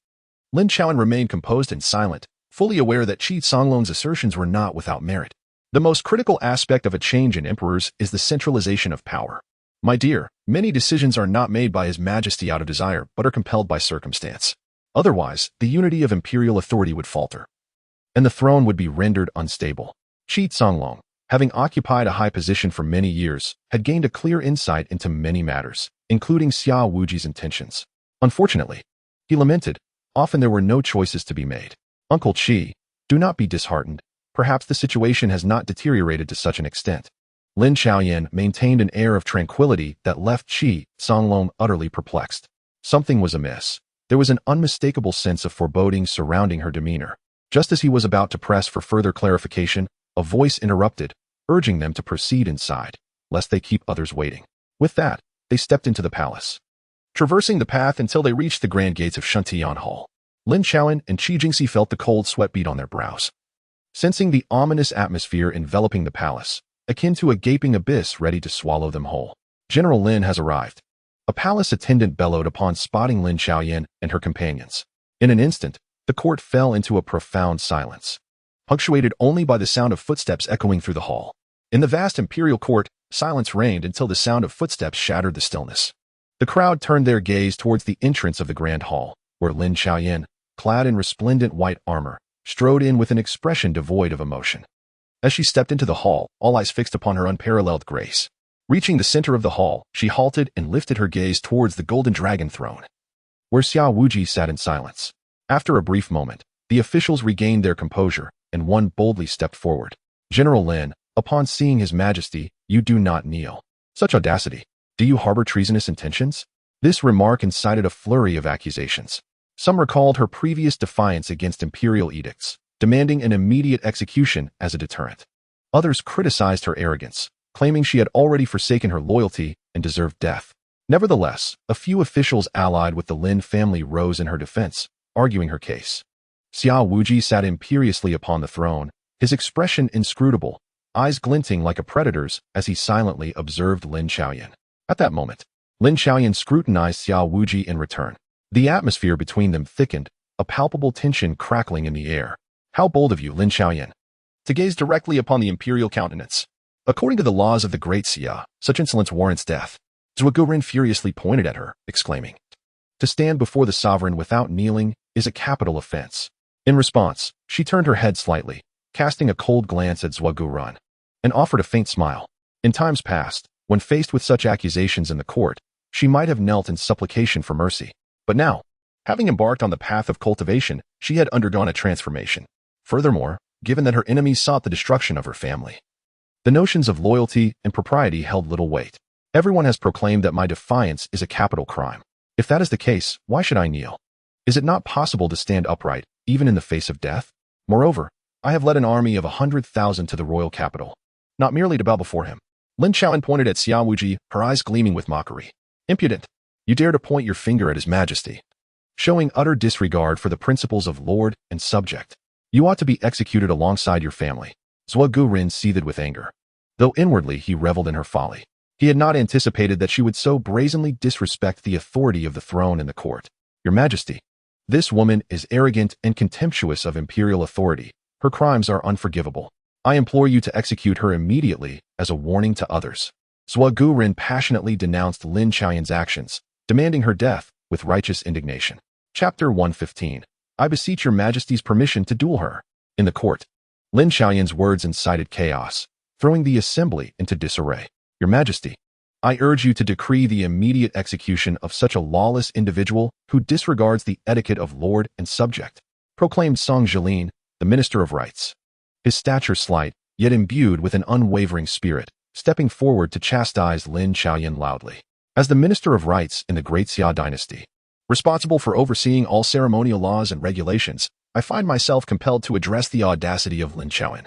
Lin Xiaoyan remained composed and silent, fully aware that Qi Songlong's assertions were not without merit. The most critical aspect of a change in emperors is the centralization of power. My dear, many decisions are not made by His Majesty out of desire, but are compelled by circumstance. Otherwise, the unity of imperial authority would falter, and the throne would be rendered unstable. Qi Songlong, having occupied a high position for many years, had gained a clear insight into many matters, including Xia Wuji's intentions. Unfortunately, he lamented, often there were no choices to be made. Uncle Qi, do not be disheartened. Perhaps the situation has not deteriorated to such an extent. Lin Xiaoyan maintained an air of tranquility that left Qi Songlong utterly perplexed. Something was amiss. There was an unmistakable sense of foreboding surrounding her demeanor. Just as he was about to press for further clarification, a voice interrupted, urging them to proceed inside, lest they keep others waiting. With that, they stepped into the palace, traversing the path until they reached the grand gates of Shuntian Hall. Lin Xiaoyan and Qi Jingxi felt the cold sweat beat on their brows, sensing the ominous atmosphere enveloping the palace, akin to a gaping abyss ready to swallow them whole. General Lin has arrived. A palace attendant bellowed upon spotting Lin Xiaoyan and her companions. In an instant, the court fell into a profound silence, punctuated only by the sound of footsteps echoing through the hall. In the vast imperial court, silence reigned until the sound of footsteps shattered the stillness. The crowd turned their gaze towards the entrance of the grand hall, where Lin Xiaoyan, clad in resplendent white armor, strode in with an expression devoid of emotion. As she stepped into the hall, all eyes fixed upon her unparalleled grace. Reaching the center of the hall, she halted and lifted her gaze towards the golden dragon throne, where Xia Wuji sat in silence. After a brief moment, the officials regained their composure, and one boldly stepped forward. General Lin, upon seeing His Majesty, you do not kneel. Such audacity. Do you harbor treasonous intentions? This remark incited a flurry of accusations. Some recalled her previous defiance against imperial edicts, demanding an immediate execution as a deterrent. Others criticized her arrogance, claiming she had already forsaken her loyalty and deserved death. Nevertheless, a few officials allied with the Lin family rose in her defense, arguing her case. Xia Wuji sat imperiously upon the throne, his expression inscrutable, eyes glinting like a predator's as he silently observed Lin Xiaoyan. At that moment, Lin Xiaoyan scrutinized Xia Wuji in return. The atmosphere between them thickened, a palpable tension crackling in the air. How bold of you, Lin Xiaoyan, to gaze directly upon the imperial countenance. According to the laws of the Great Xia, such insolence warrants death. Zhuge Rin furiously pointed at her, exclaiming, to stand before the sovereign without kneeling is a capital offense. In response, she turned her head slightly, casting a cold glance at Zhuge Rin, and offered a faint smile. In times past, when faced with such accusations in the court, she might have knelt in supplication for mercy. But now, having embarked on the path of cultivation, she had undergone a transformation. Furthermore, given that her enemies sought the destruction of her family, the notions of loyalty and propriety held little weight. Everyone has proclaimed that my defiance is a capital crime. If that is the case, why should I kneel? Is it not possible to stand upright, even in the face of death? Moreover, I have led an army of 100,000 to the royal capital, not merely to bow before him. Lin Xiaoyan pointed at Xia Wuji, her eyes gleaming with mockery. Impudent! You dare to point your finger at His Majesty, showing utter disregard for the principles of lord and subject. You ought to be executed alongside your family. Zhuge Rin seethed with anger, though inwardly he reveled in her folly. He had not anticipated that she would so brazenly disrespect the authority of the throne and the court. Your Majesty, this woman is arrogant and contemptuous of imperial authority. Her crimes are unforgivable. I implore you to execute her immediately as a warning to others. Zhuge Rin passionately denounced Lin Xiaoyan's actions, demanding her death with righteous indignation. Chapter 115. I beseech your Majesty's permission to duel her. In the court, Lin Xiaoyan's words incited chaos, throwing the assembly into disarray. Your Majesty, I urge you to decree the immediate execution of such a lawless individual who disregards the etiquette of lord and subject, proclaimed Song Jilin, the Minister of Rites. His stature slight, yet imbued with an unwavering spirit, stepping forward to chastise Lin Xiaoyan loudly. As the Minister of Rites in the Great Xia Dynasty, responsible for overseeing all ceremonial laws and regulations, I find myself compelled to address the audacity of Lin Xiaoyan,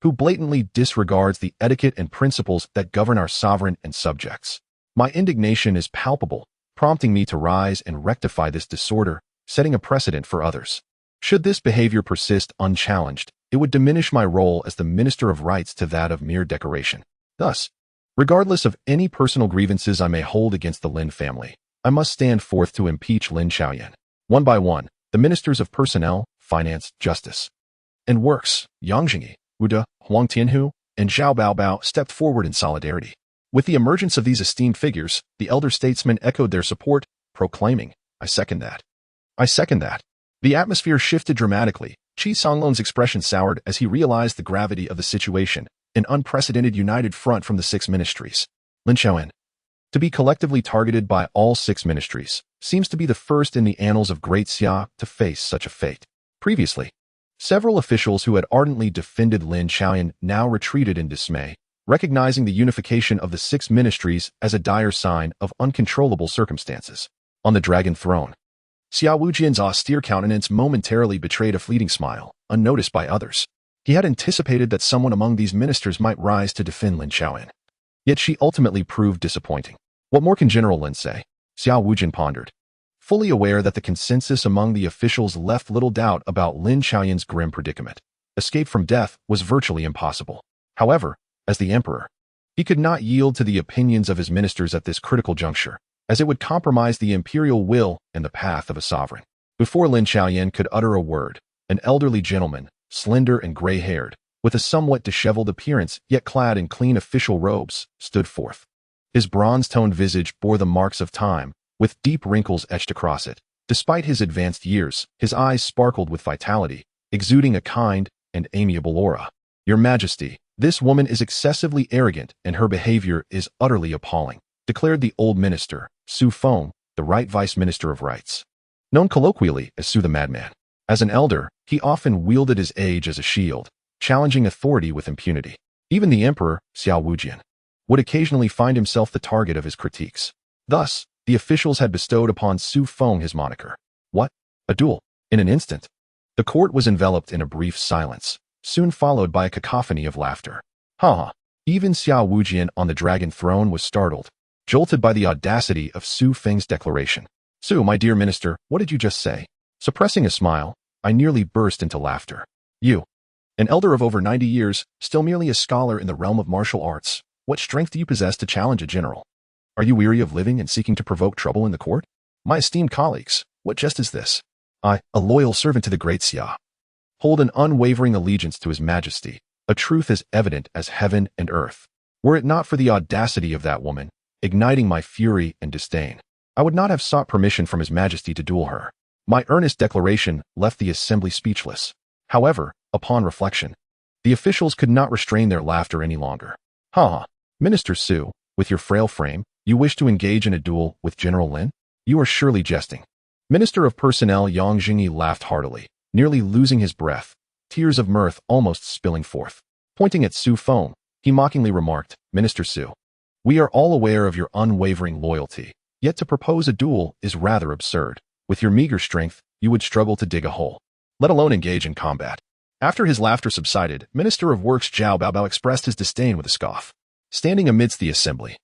who blatantly disregards the etiquette and principles that govern our sovereign and subjects. My indignation is palpable, prompting me to rise and rectify this disorder, setting a precedent for others. Should this behavior persist unchallenged, it would diminish my role as the Minister of Rites to that of mere decoration. Thus, regardless of any personal grievances I may hold against the Lin family, I must stand forth to impeach Lin Xiaoyan. One by one, the ministers of personnel, finance, justice, and works, Yang Jingyi, Wu De, Huang Tianhu, and Zhao Baobao stepped forward in solidarity. With the emergence of these esteemed figures, the elder statesmen echoed their support, proclaiming, I second that. I second that. The atmosphere shifted dramatically. Qi Songlong's expression soured as he realized the gravity of the situation, an unprecedented united front from the six ministries. Lin Xiaoyan, to be collectively targeted by all six ministries, seems to be the first in the annals of Great Xia to face such a fate. Previously, several officials who had ardently defended Lin Xiaoyan now retreated in dismay, recognizing the unification of the six ministries as a dire sign of uncontrollable circumstances. On the dragon throne, Xia Wujian's austere countenance momentarily betrayed a fleeting smile, unnoticed by others. He had anticipated that someone among these ministers might rise to defend Lin Xiaoyan. Yet she ultimately proved disappointing. What more can General Lin say? Xia Wujian pondered, fully aware that the consensus among the officials left little doubt about Lin Xiaoyan's grim predicament. Escape from death was virtually impossible. However, as the emperor, he could not yield to the opinions of his ministers at this critical juncture, as it would compromise the imperial will and the path of a sovereign. Before Lin Xiaoyan could utter a word, an elderly gentleman, slender and gray-haired, with a somewhat disheveled appearance yet clad in clean official robes, stood forth. His bronze-toned visage bore the marks of time, with deep wrinkles etched across it. Despite his advanced years, his eyes sparkled with vitality, exuding a kind and amiable aura. "Your Majesty, this woman is excessively arrogant and her behavior is utterly appalling," declared the old minister, Su Feng, the Right Vice Minister of Rites. Known colloquially as Su the Madman. As an elder, he often wielded his age as a shield, challenging authority with impunity. Even the Emperor, Xiao Wujian, would occasionally find himself the target of his critiques. Thus, the officials had bestowed upon Su Feng his moniker. What? A duel? In an instant. The court was enveloped in a brief silence, soon followed by a cacophony of laughter. Ha! Even Xiao Wujian on the dragon throne was startled, jolted by the audacity of Su Feng's declaration. "Su, my dear minister, what did you just say?" Suppressing a smile, I nearly burst into laughter. "You, an elder of over 90 years, still merely a scholar in the realm of martial arts, what strength do you possess to challenge a general? Are you weary of living and seeking to provoke trouble in the court? My esteemed colleagues, what jest is this? I, a loyal servant to the Great Xia, hold an unwavering allegiance to His Majesty, a truth as evident as heaven and earth. Were it not for the audacity of that woman, igniting my fury and disdain, I would not have sought permission from His Majesty to duel her." My earnest declaration left the assembly speechless. However, upon reflection, the officials could not restrain their laughter any longer. "Ha! Minister Su, with your frail frame, you wish to engage in a duel with General Lin? You are surely jesting." Minister of Personnel Yang Jingyi laughed heartily, nearly losing his breath, tears of mirth almost spilling forth. Pointing at Su Feng, he mockingly remarked, "Minister Su, we are all aware of your unwavering loyalty, yet to propose a duel is rather absurd. With your meager strength, you would struggle to dig a hole, let alone engage in combat." After his laughter subsided, Minister of Works Zhao Baobao expressed his disdain with a scoff. Standing amidst the assembly,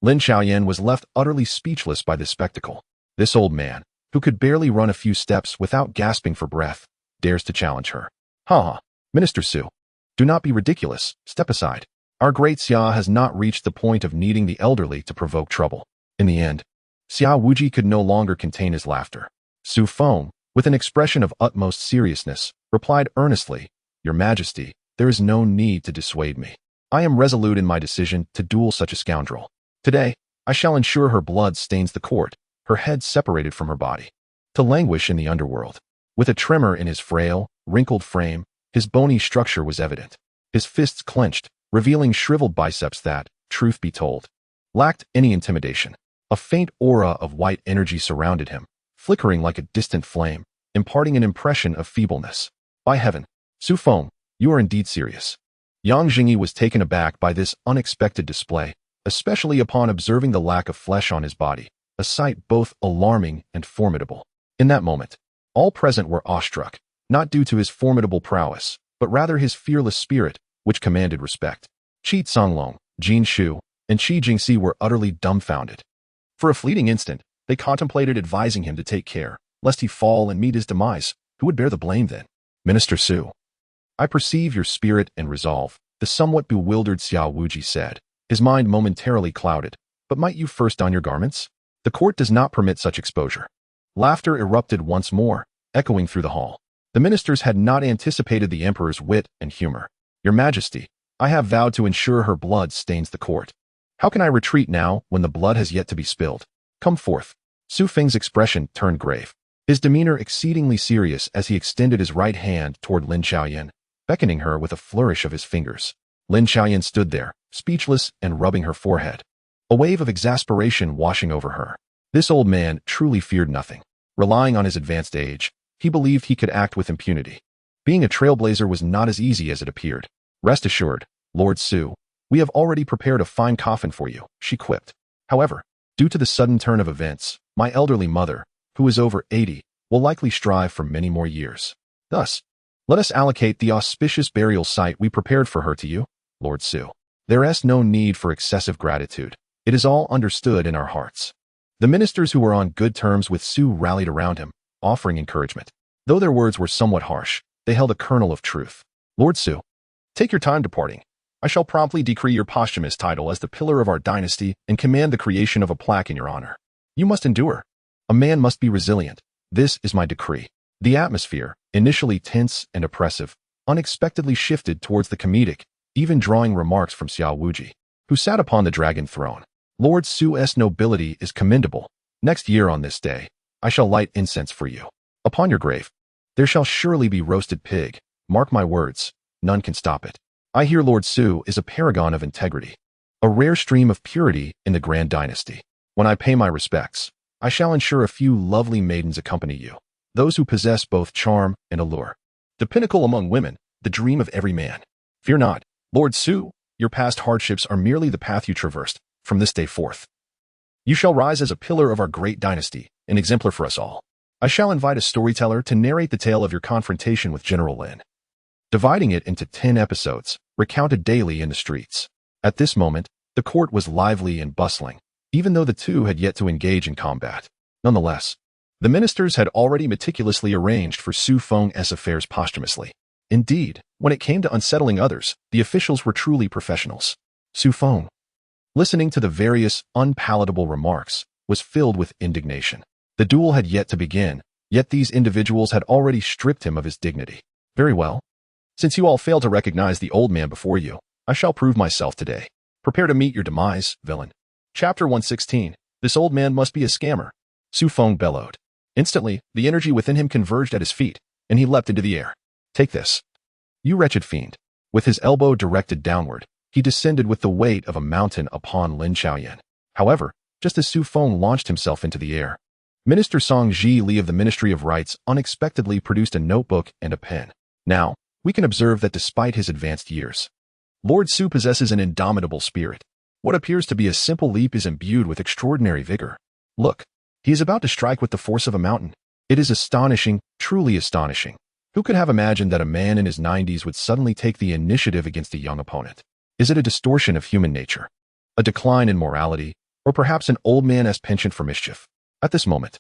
Lin Xiaoyan was left utterly speechless by this spectacle. This old man, who could barely run a few steps without gasping for breath, dares to challenge her. "Ha! Minister Su, do not be ridiculous, step aside. Our Great Xia has not reached the point of needing the elderly to provoke trouble." In the end, Xiao Wuji could no longer contain his laughter. Su Feng, with an expression of utmost seriousness, replied earnestly, "Your Majesty, there is no need to dissuade me. I am resolute in my decision to duel such a scoundrel. Today, I shall ensure her blood stains the court, her head separated from her body, to languish in the underworld." With a tremor in his frail, wrinkled frame, his bony structure was evident. His fists clenched, revealing shriveled biceps that, truth be told, lacked any intimidation. A faint aura of white energy surrounded him, flickering like a distant flame, imparting an impression of feebleness. "By heaven, Su Feng, you are indeed serious." Yang Jingyi was taken aback by this unexpected display, especially upon observing the lack of flesh on his body, a sight both alarming and formidable. In that moment, all present were awestruck, not due to his formidable prowess, but rather his fearless spirit, which commanded respect. Qi Songlong, Jin Shu, and Qi Jingxi were utterly dumbfounded. For a fleeting instant, they contemplated advising him to take care, lest he fall and meet his demise. Who would bear the blame then? "Minister Su, I perceive your spirit and resolve," the somewhat bewildered Xiao Wuji said, his mind momentarily clouded. "But might you first don your garments? The court does not permit such exposure." Laughter erupted once more, echoing through the hall. The ministers had not anticipated the emperor's wit and humor. "Your Majesty, I have vowed to ensure her blood stains the court. How can I retreat now when the blood has yet to be spilled? Come forth." Su Feng's expression turned grave, his demeanor exceedingly serious as he extended his right hand toward Lin Xiaoyan, beckoning her with a flourish of his fingers. Lin Xiaoyan stood there, speechless and rubbing her forehead, a wave of exasperation washing over her. This old man truly feared nothing. Relying on his advanced age, he believed he could act with impunity. Being a trailblazer was not as easy as it appeared. "Rest assured, Lord Su, we have already prepared a fine coffin for you," she quipped. "However, due to the sudden turn of events, my elderly mother, who is over 80, will likely strive for many more years. Thus, let us allocate the auspicious burial site we prepared for her to you, Lord Su. There is no need for excessive gratitude. It is all understood in our hearts." The ministers who were on good terms with Su rallied around him, offering encouragement. Though their words were somewhat harsh, they held a kernel of truth. "Lord Su, take your time departing. I shall promptly decree your posthumous title as the pillar of our dynasty and command the creation of a plaque in your honor. You must endure. A man must be resilient. This is my decree." The atmosphere, initially tense and oppressive, unexpectedly shifted towards the comedic, even drawing remarks from Xiao Wuji, who sat upon the dragon throne. Lord Su's nobility is commendable. Next year on this day, I shall light incense for you. Upon your grave, there shall surely be roasted pig. Mark my words, none can stop it. I hear Lord Su is a paragon of integrity, a rare stream of purity in the Grand Dynasty. When I pay my respects, I shall ensure a few lovely maidens accompany you, those who possess both charm and allure. The pinnacle among women, the dream of every man. Fear not, Lord Su, your past hardships are merely the path you traversed from this day forth. You shall rise as a pillar of our great dynasty, an exemplar for us all. I shall invite a storyteller to narrate the tale of your confrontation with General Lin, dividing it into 10 episodes, recounted daily in the streets. At this moment, the court was lively and bustling, even though the two had yet to engage in combat. Nonetheless, the ministers had already meticulously arranged for Su Feng's affairs posthumously. Indeed, when it came to unsettling others, the officials were truly professionals. Su Feng, listening to the various unpalatable remarks, was filled with indignation. The duel had yet to begin, yet these individuals had already stripped him of his dignity. Very well. Since you all fail to recognize the old man before you, I shall prove myself today. Prepare to meet your demise, villain. Chapter 116. This old man must be a scammer. Su Feng bellowed. Instantly, the energy within him converged at his feet, and he leapt into the air. Take this. You wretched fiend. With his elbow directed downward, he descended with the weight of a mountain upon Lin Xiaoyan. However, just as Su Feng launched himself into the air, Minister Song Ji Li of the Ministry of Rites unexpectedly produced a notebook and a pen. Now, we can observe that despite his advanced years, Lord Su possesses an indomitable spirit. What appears to be a simple leap is imbued with extraordinary vigor. Look, he is about to strike with the force of a mountain. It is astonishing, truly astonishing. Who could have imagined that a man in his 90s would suddenly take the initiative against a young opponent? Is it a distortion of human nature, a decline in morality, or perhaps an old man's penchant for mischief? At this moment,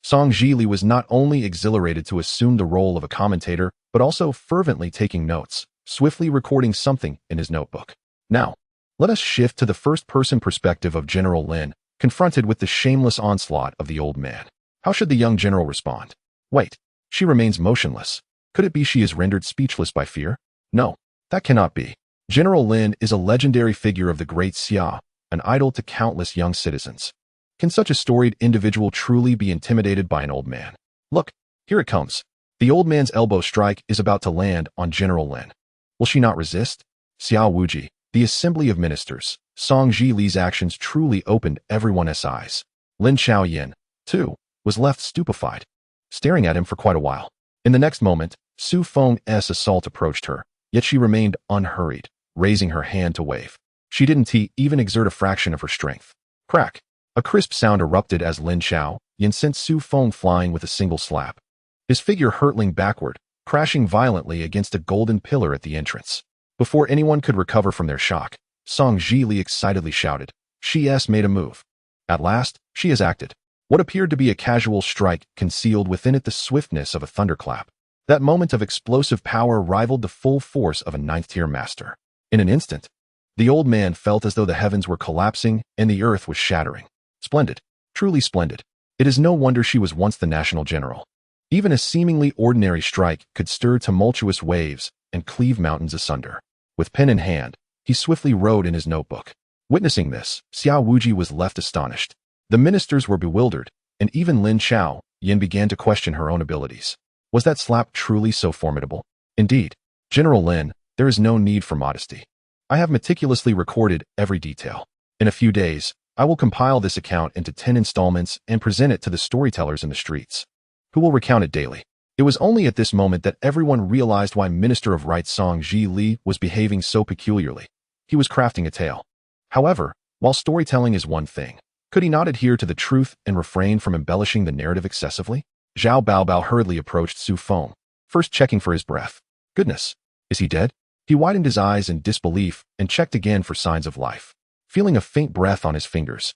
Song Ji Li was not only exhilarated to assume the role of a commentator, but also fervently taking notes, swiftly recording something in his notebook. Now, let us shift to the first-person perspective of General Lin, confronted with the shameless onslaught of the old man. How should the young general respond? Wait, she remains motionless. Could it be she is rendered speechless by fear? No, that cannot be. General Lin is a legendary figure of the Great Xia, an idol to countless young citizens. Can such a storied individual truly be intimidated by an old man? Look, here it comes. The old man's elbow strike is about to land on General Lin. Will she not resist? Xiao Wuji, the Assembly of Ministers, Song Ji Li's actions truly opened everyone's eyes. Lin Xiaoyan, too, was left stupefied, staring at him for quite a while. In the next moment, Su Feng's assault approached her, yet she remained unhurried, raising her hand to wave. She didn't even exert a fraction of her strength. Crack! A crisp sound erupted as Lin Xiaoyan sent Su Feng flying with a single slap, his figure hurtling backward, crashing violently against a golden pillar at the entrance. Before anyone could recover from their shock, Song Ji Li excitedly shouted, "She has made a move. At last, she has acted." What appeared to be a casual strike concealed within it the swiftness of a thunderclap. That moment of explosive power rivaled the full force of a ninth-tier master. In an instant, the old man felt as though the heavens were collapsing and the earth was shattering. Splendid, truly splendid. It is no wonder she was once the national general. Even a seemingly ordinary strike could stir tumultuous waves and cleave mountains asunder. With pen in hand, he swiftly wrote in his notebook. Witnessing this, Xiao Wuji was left astonished. The ministers were bewildered, and even Lin Xiaoyan began to question her own abilities. Was that slap truly so formidable? Indeed, General Lin, there is no need for modesty. I have meticulously recorded every detail. In a few days, I will compile this account into 10 installments and present it to the storytellers in the streets, who will recount it daily. It was only at this moment that everyone realized why Minister of Rites Song Ji Li was behaving so peculiarly. He was crafting a tale. However, while storytelling is one thing, could he not adhere to the truth and refrain from embellishing the narrative excessively? Zhao Baobao hurriedly approached Su Feng, first checking for his breath. Goodness, is he dead? He widened his eyes in disbelief and checked again for signs of life. Feeling a faint breath on his fingers,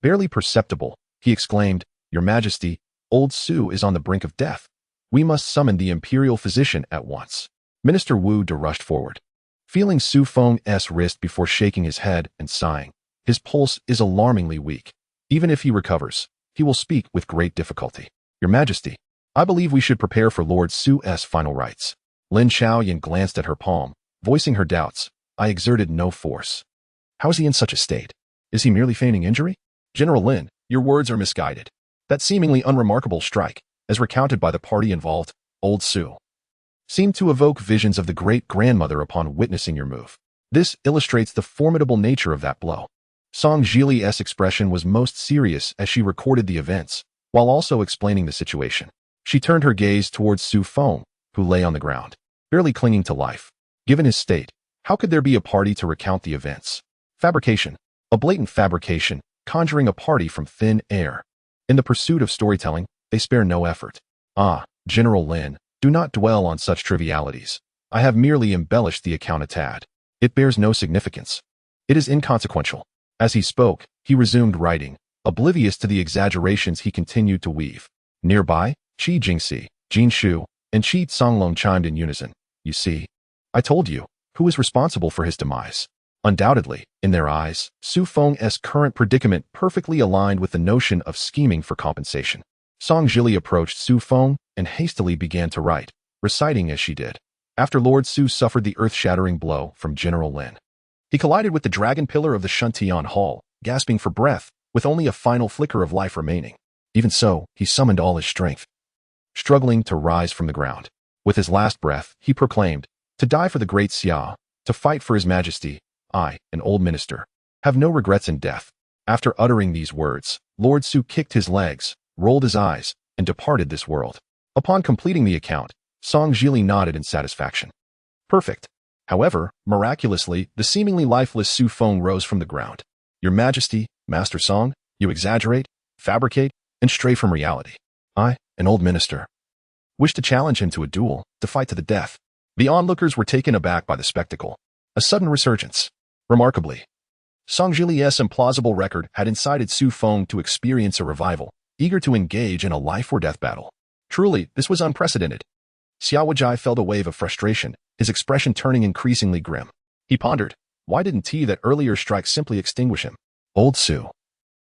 barely perceptible, he exclaimed, "Your Majesty, old Su is on the brink of death. We must summon the imperial physician at once." Minister Wu De rushed forward, feeling Su Feng's wrist before shaking his head and sighing. His pulse is alarmingly weak. Even if he recovers, he will speak with great difficulty. "Your Majesty, I believe we should prepare for Lord Su's final rites." Lin Xiaoyan glanced at her palm, voicing her doubts. "I exerted no force. How is he in such a state?" Is he merely feigning injury? General Lin, your words are misguided. That seemingly unremarkable strike, as recounted by the party involved, Old Su, seemed to evoke visions of the great-grandmother upon witnessing your move. This illustrates the formidable nature of that blow. Song Jili's expression was most serious as she recorded the events, while also explaining the situation. She turned her gaze towards Su Feng, who lay on the ground, barely clinging to life. Given his state, how could there be a party to recount the events? Fabrication. A blatant fabrication, conjuring a party from thin air. In the pursuit of storytelling, they spare no effort. Ah, General Lin, do not dwell on such trivialities. I have merely embellished the account a tad. It bears no significance. It is inconsequential. As he spoke, he resumed writing, oblivious to the exaggerations he continued to weave. Nearby, Qi Jingxi, Jin Shu, and Qi Songlong chimed in unison. You see? I told you. Who is responsible for his demise? Undoubtedly, in their eyes, Su Feng's current predicament perfectly aligned with the notion of scheming for compensation. Song Jili approached Su Feng and hastily began to write, reciting as she did. After Lord Su suffered the earth-shattering blow from General Lin, he collided with the dragon pillar of the Shuntian Hall, gasping for breath, with only a final flicker of life remaining. Even so, he summoned all his strength, struggling to rise from the ground. With his last breath, he proclaimed, to die for the Great Xia, to fight for His Majesty. I, an old minister, have no regrets in death. After uttering these words, Lord Su kicked his legs, rolled his eyes, and departed this world. Upon completing the account, Song Jili nodded in satisfaction. Perfect. However, miraculously, the seemingly lifeless Su Feng rose from the ground. Your Majesty, Master Song, you exaggerate, fabricate, and stray from reality. I, an old minister, wish to challenge him to a duel, to fight to the death. The onlookers were taken aback by the spectacle. A sudden resurgence. Remarkably, Song Jili's implausible record had incited Su Feng to experience a revival, eager to engage in a life-or-death battle. Truly, this was unprecedented. Xiao Wujai felt a wave of frustration, his expression turning increasingly grim. He pondered, why didn't that earlier strike simply extinguish him? Old Su,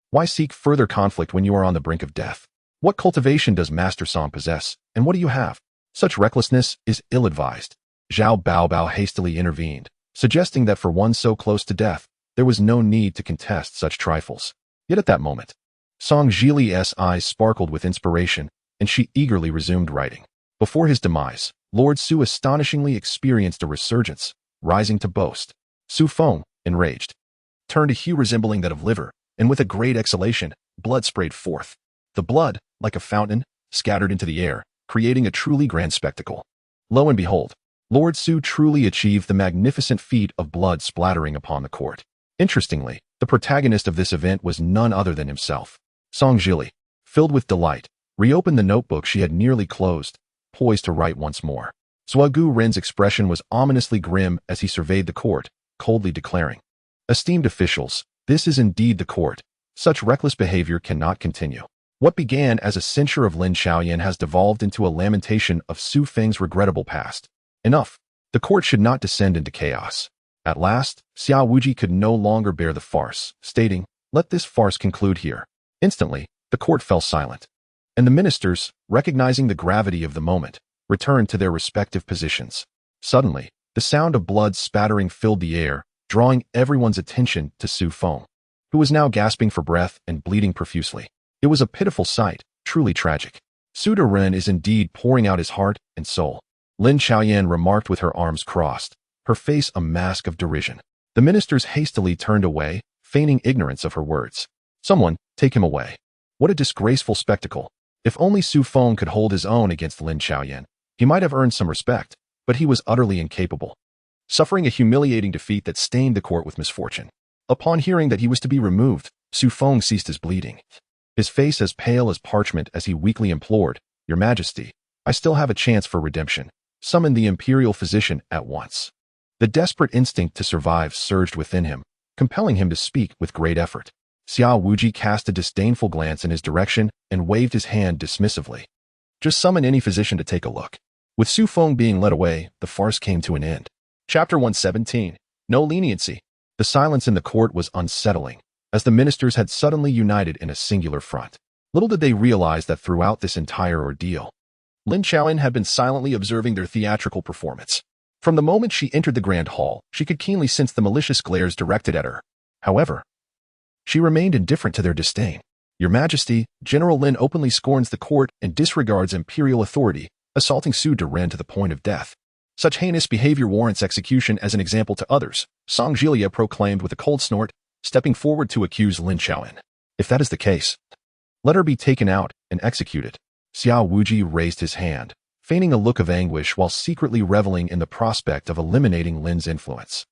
why seek further conflict when you are on the brink of death? What cultivation does Master Song possess, and what do you have? Such recklessness is ill-advised. Zhao Baobao hastily intervened, suggesting that for one so close to death, there was no need to contest such trifles. Yet at that moment, Song Jili's eyes sparkled with inspiration, and she eagerly resumed writing. Before his demise, Lord Su astonishingly experienced a resurgence, rising to boast. Su Feng, enraged, turned a hue resembling that of liver, and with a great exhalation, blood sprayed forth. The blood, like a fountain, scattered into the air, creating a truly grand spectacle. Lo and behold, Lord Su truly achieved the magnificent feat of blood splattering upon the court. Interestingly, the protagonist of this event was none other than himself. Song Jili, filled with delight, reopened the notebook she had nearly closed, poised to write once more. Zhuagu Ren's expression was ominously grim as he surveyed the court, coldly declaring, esteemed officials, this is indeed the court. Such reckless behavior cannot continue. What began as a censure of Lin Xiaoyan has devolved into a lamentation of Su Feng's regrettable past. Enough. The court should not descend into chaos. At last, Xiao Wuji could no longer bear the farce, stating, let this farce conclude here. Instantly, the court fell silent. And the ministers, recognizing the gravity of the moment, returned to their respective positions. Suddenly, the sound of blood spattering filled the air, drawing everyone's attention to Su Feng, who was now gasping for breath and bleeding profusely. It was a pitiful sight, truly tragic. Su Ren is indeed pouring out his heart and soul. Lin Xiaoyan remarked with her arms crossed, her face a mask of derision. The ministers hastily turned away, feigning ignorance of her words. Someone, take him away. What a disgraceful spectacle. If only Su Feng could hold his own against Lin Xiaoyan, he might have earned some respect, but he was utterly incapable, suffering a humiliating defeat that stained the court with misfortune. Upon hearing that he was to be removed, Su Feng ceased his bleeding, his face as pale as parchment as he weakly implored, Your Majesty, I still have a chance for redemption. Summon the imperial physician at once. The desperate instinct to survive surged within him, compelling him to speak with great effort. Xiao Wuji cast a disdainful glance in his direction and waved his hand dismissively. Just summon any physician to take a look. With Su Feng being led away, the farce came to an end. Chapter 117. No leniency. The silence in the court was unsettling, as the ministers had suddenly united in a singular front. Little did they realize that throughout this entire ordeal, Lin Xiaoyan had been silently observing their theatrical performance. From the moment she entered the grand hall, she could keenly sense the malicious glares directed at her. However, She remained indifferent to their disdain. Your Majesty, General Lin openly scorns the court and disregards imperial authority, assaulting Su Deren to the point of death. Such heinous behavior warrants execution as an example to others, Song Jilia proclaimed with a cold snort, stepping forward to accuse Lin Xiaoyan. If that is the case, let her be taken out and executed. Xiao Wuji raised his hand, feigning a look of anguish while secretly reveling in the prospect of eliminating Lin's influence.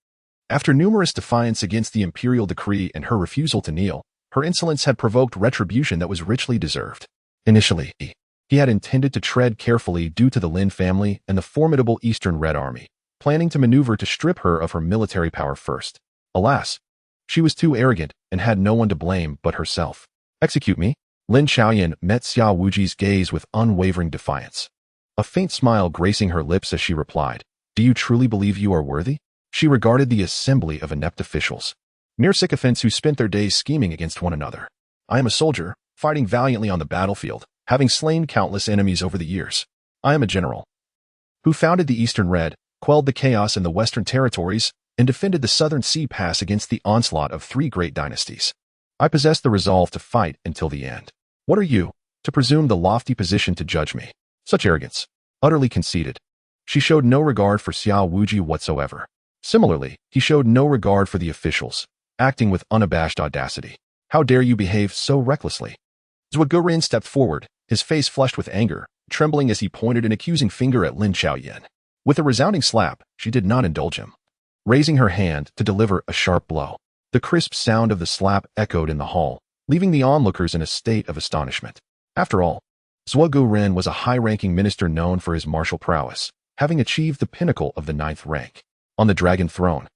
After numerous defiance against the imperial decree and her refusal to kneel, her insolence had provoked retribution that was richly deserved. Initially, he had intended to tread carefully due to the Lin family and the formidable Eastern Red Army, planning to maneuver to strip her of her military power first. Alas, she was too arrogant and had no one to blame but herself. Execute me? Lin Xiaoyan met Xiao Wuji's gaze with unwavering defiance. A faint smile gracing her lips as she replied, "Do you truly believe you are worthy?" She regarded the assembly of inept officials, mere sycophants who spent their days scheming against one another. I am a soldier, fighting valiantly on the battlefield, having slain countless enemies over the years. I am a general who founded the Eastern Red, quelled the chaos in the Western territories, and defended the Southern Sea Pass against the onslaught of 3 great dynasties. I possess the resolve to fight until the end. What are you, to presume the lofty position to judge me? Such arrogance. Utterly conceited. She showed no regard for Xiao Wuji whatsoever. Similarly, he showed no regard for the officials, acting with unabashed audacity. How dare you behave so recklessly? Zhuge stepped forward, his face flushed with anger, trembling as he pointed an accusing finger at Lin Xiaoyan. With a resounding slap, she did not indulge him, raising her hand to deliver a sharp blow. The crisp sound of the slap echoed in the hall, leaving the onlookers in a state of astonishment. After all, Zhuge Ren was a high-ranking minister known for his martial prowess, having achieved the pinnacle of the 9th rank. On the dragon throne,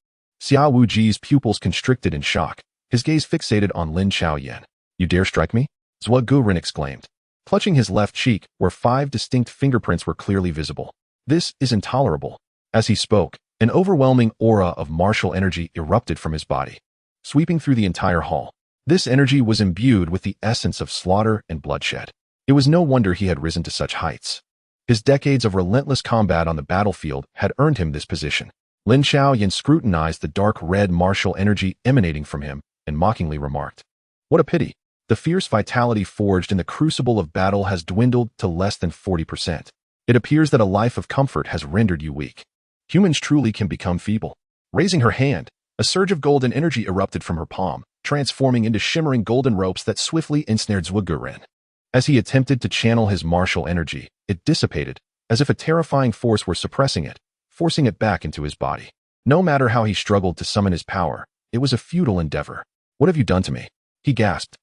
Xiao Wuji's pupils constricted in shock, his gaze fixated on Lin Xiaoyan. You dare strike me? Zhuge Ren exclaimed, clutching his left cheek where 5 distinct fingerprints were clearly visible. This is intolerable. As he spoke, an overwhelming aura of martial energy erupted from his body, sweeping through the entire hall. This energy was imbued with the essence of slaughter and bloodshed. It was no wonder he had risen to such heights. His decades of relentless combat on the battlefield had earned him this position. Lin Xiaoyan scrutinized the dark red martial energy emanating from him and mockingly remarked, "What a pity. The fierce vitality forged in the crucible of battle has dwindled to less than 40%. It appears that a life of comfort has rendered you weak. Humans truly can become feeble." Raising her hand, a surge of golden energy erupted from her palm, transforming into shimmering golden ropes that swiftly ensnared Zhuge Ren. As he attempted to channel his martial energy, it dissipated, as if a terrifying force were suppressing it, forcing it back into his body. No matter how he struggled to summon his power, it was a futile endeavor. "What have you done to me?" he gasped.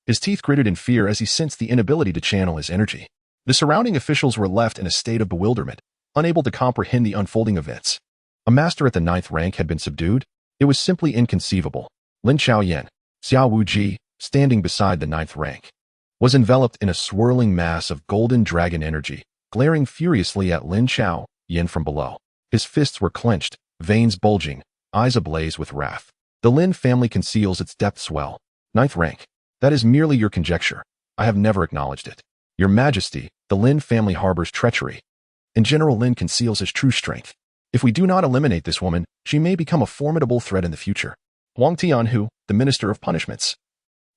His teeth gritted in fear as he sensed the inability to channel his energy. The surrounding officials were left in a state of bewilderment, unable to comprehend the unfolding events. A master at the 9th rank had been subdued? It was simply inconceivable. Lin Xiaoyan, Xiao Wuji, standing beside the 9th rank, was enveloped in a swirling mass of golden dragon energy, glaring furiously at Lin Xiaoyan from below. His fists were clenched, veins bulging, eyes ablaze with wrath. The Lin family conceals its depths well. 9th rank. That is merely your conjecture. I have never acknowledged it. Your Majesty, the Lin family harbors treachery, and General Lin conceals his true strength. If we do not eliminate this woman, she may become a formidable threat in the future. Huang Tianhu, the Minister of Punishments,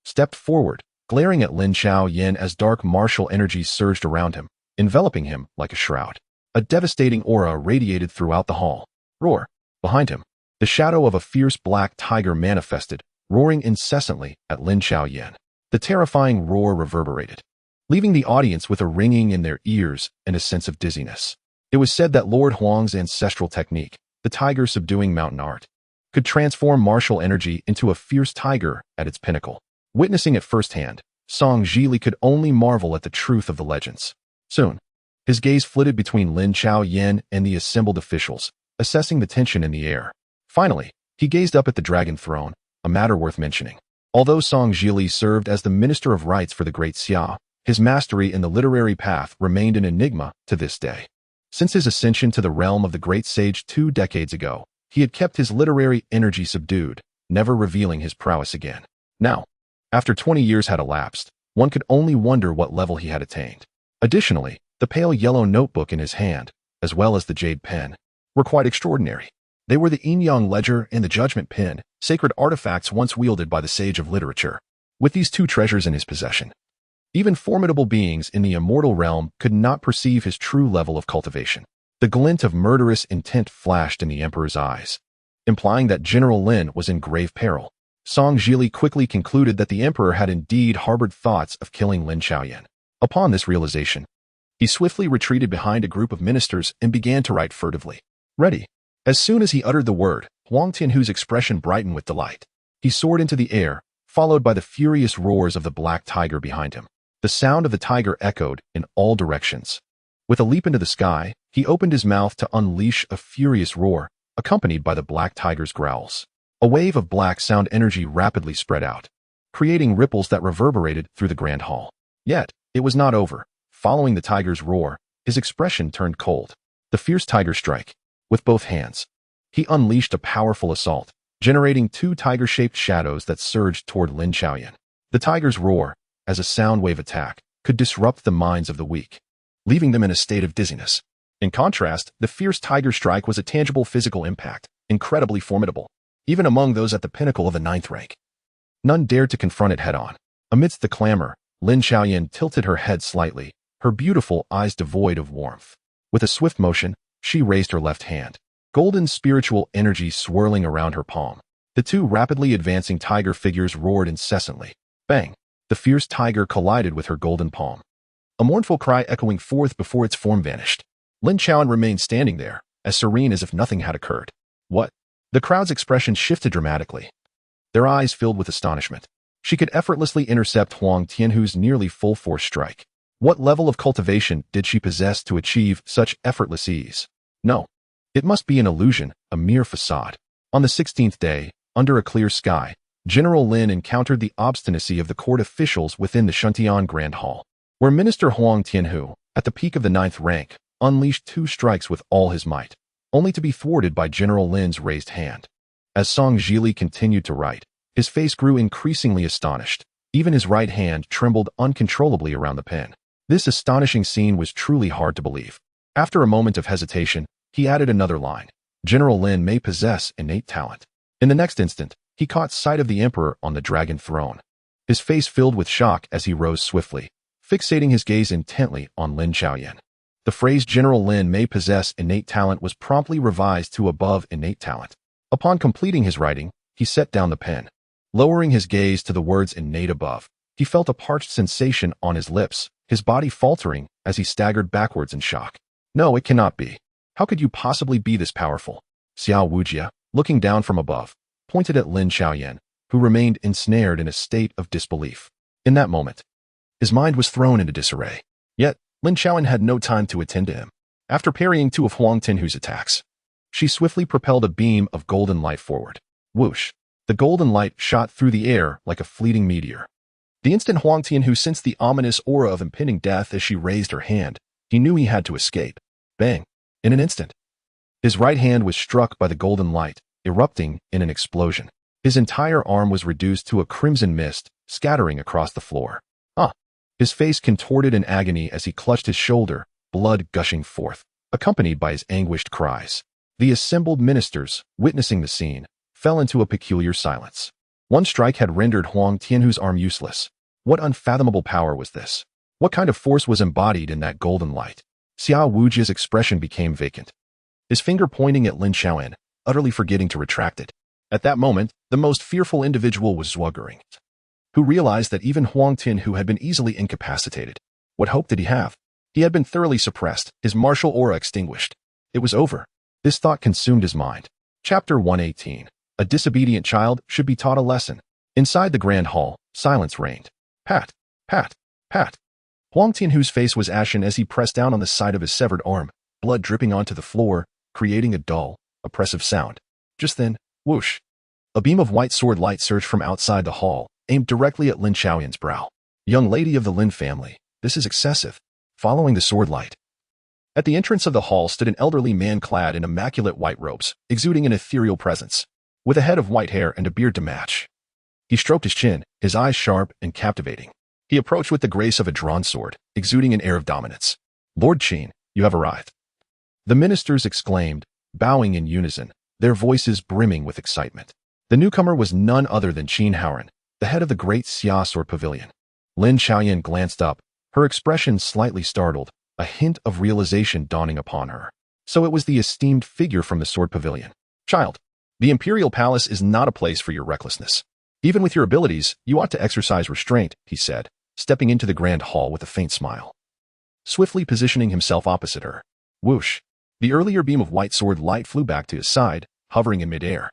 stepped forward, glaring at Lin Xiaoyan as dark martial energies surged around him, enveloping him like a shroud. A devastating aura radiated throughout the hall. Roar! Behind him, the shadow of a fierce black tiger manifested, roaring incessantly at Lin Xiaoyan. The terrifying roar reverberated, leaving the audience with a ringing in their ears and a sense of dizziness. It was said that Lord Huang's ancestral technique, the tiger subduing mountain art, could transform martial energy into a fierce tiger at its pinnacle. Witnessing it firsthand, Song Zhili could only marvel at the truth of the legends. Soon, his gaze flitted between Lin Xiaoyan and the assembled officials, assessing the tension in the air. Finally, he gazed up at the dragon throne, a matter worth mentioning. Although Song Zhili served as the Minister of Rites for the Great Xia, his mastery in the literary path remained an enigma to this day. Since his ascension to the realm of the great sage 2 decades ago, he had kept his literary energy subdued, never revealing his prowess again. Now, after 20 years had elapsed, one could only wonder what level he had attained. Additionally, the pale yellow notebook in his hand, as well as the jade pen, were quite extraordinary. They were the yin-yang ledger and the judgment pin, sacred artifacts once wielded by the sage of literature. With these two treasures in his possession, even formidable beings in the immortal realm could not perceive his true level of cultivation. The glint of murderous intent flashed in the emperor's eyes, implying that General Lin was in grave peril. Song Zhili quickly concluded that the emperor had indeed harbored thoughts of killing Lin Xiaoyan. Upon this realization, he swiftly retreated behind a group of ministers and began to write furtively. Ready. As soon as he uttered the word, Huang Tianhu's expression brightened with delight. He soared into the air, followed by the furious roars of the black tiger behind him. The sound of the tiger echoed in all directions. With a leap into the sky, he opened his mouth to unleash a furious roar, accompanied by the black tiger's growls. A wave of black sound energy rapidly spread out, creating ripples that reverberated through the grand hall. Yet, it was not over. Following the tiger's roar, his expression turned cold. The fierce tiger strike. With both hands, he unleashed a powerful assault, generating two tiger-shaped shadows that surged toward Lin Xiaoyan. The tiger's roar, as a sound wave attack, could disrupt the minds of the weak, leaving them in a state of dizziness. In contrast, the fierce tiger strike was a tangible physical impact, incredibly formidable, even among those at the pinnacle of the 9th rank. None dared to confront it head-on. Amidst the clamor, Lin Xiaoyan tilted her head slightly, her beautiful eyes devoid of warmth. With a swift motion, she raised her left hand, golden spiritual energy swirling around her palm. The two rapidly advancing tiger figures roared incessantly. Bang! The fierce tiger collided with her golden palm, a mournful cry echoing forth before its form vanished. Lin Xiaoyan remained standing there, as serene as if nothing had occurred. What? The crowd's expression shifted dramatically. Their eyes filled with astonishment. She could effortlessly intercept Huang Tianhu's nearly full-force strike. What level of cultivation did she possess to achieve such effortless ease? No. It must be an illusion, a mere facade. On the 16th day, under a clear sky, General Lin encountered the obstinacy of the court officials within the Shuntian Grand Hall, where Minister Huang Tianhu, at the peak of the 9th rank, unleashed two strikes with all his might, only to be thwarted by General Lin's raised hand. As Song Zhili continued to write, his face grew increasingly astonished. Even his right hand trembled uncontrollably around the pen. This astonishing scene was truly hard to believe. After a moment of hesitation, he added another line. General Lin may possess innate talent. In the next instant, he caught sight of the emperor on the dragon throne. His face filled with shock as he rose swiftly, fixating his gaze intently on Lin Xiaoyan. The phrase General Lin may possess innate talent was promptly revised to above innate talent. Upon completing his writing, he set down the pen. Lowering his gaze to the words innate above, he felt a parched sensation on his lips, his body faltering as he staggered backwards in shock. No, it cannot be. How could you possibly be this powerful? Xiao Wujia, looking down from above, pointed at Lin Xiaoyan, who remained ensnared in a state of disbelief. In that moment, his mind was thrown into disarray. Yet, Lin Xiaoyan had no time to attend to him. After parrying two of Huang Tianhu's attacks, she swiftly propelled a beam of golden light forward. Whoosh! The golden light shot through the air like a fleeting meteor. The instant Huang Tianhu sensed the ominous aura of impending death as she raised her hand, he knew he had to escape. Bang! In an instant, his right hand was struck by the golden light, erupting in an explosion. His entire arm was reduced to a crimson mist, scattering across the floor. His face contorted in agony as he clutched his shoulder, blood gushing forth, accompanied by his anguished cries. The assembled ministers, witnessing the scene, fell into a peculiar silence. One strike had rendered Huang Tianhu's arm useless. What unfathomable power was this? What kind of force was embodied in that golden light? Xiao Wujia's expression became vacant, his finger pointing at Lin Xiaoyan, utterly forgetting to retract it. At that moment, the most fearful individual was Zhuogering, who realized that even Huang Tianhu had been easily incapacitated. What hope did he have? He had been thoroughly suppressed, his martial aura extinguished. It was over. This thought consumed his mind. Chapter 118. A disobedient child should be taught a lesson. Inside the grand hall, silence reigned. Pat, pat, pat. Huang Tianhu's face was ashen as he pressed down on the side of his severed arm, blood dripping onto the floor, creating a dull, oppressive sound. Just then, whoosh! A beam of white sword light surged from outside the hall, aimed directly at Lin Xiaoyan's brow. Young lady of the Lin family, this is excessive. Following the sword light, at the entrance of the hall stood an elderly man clad in immaculate white robes, exuding an ethereal presence, with a head of white hair and a beard to match. He stroked his chin, his eyes sharp and captivating. He approached with the grace of a drawn sword, exuding an air of dominance. Lord Qin, you have arrived. The ministers exclaimed, bowing in unison. their voices brimming with excitement. The newcomer was none other than Qin Haoran, the head of the Great Xia Sword Pavilion. Lin Xiaoyan glanced up, her expression slightly startled, a hint of realization dawning upon her. So it was the esteemed figure from the Sword Pavilion. Child, the Imperial Palace is not a place for your recklessness. Even with your abilities, you ought to exercise restraint, he said, stepping into the grand hall with a faint smile. Swiftly positioning himself opposite her. Whoosh! The earlier beam of white sword light flew back to his side, hovering in midair.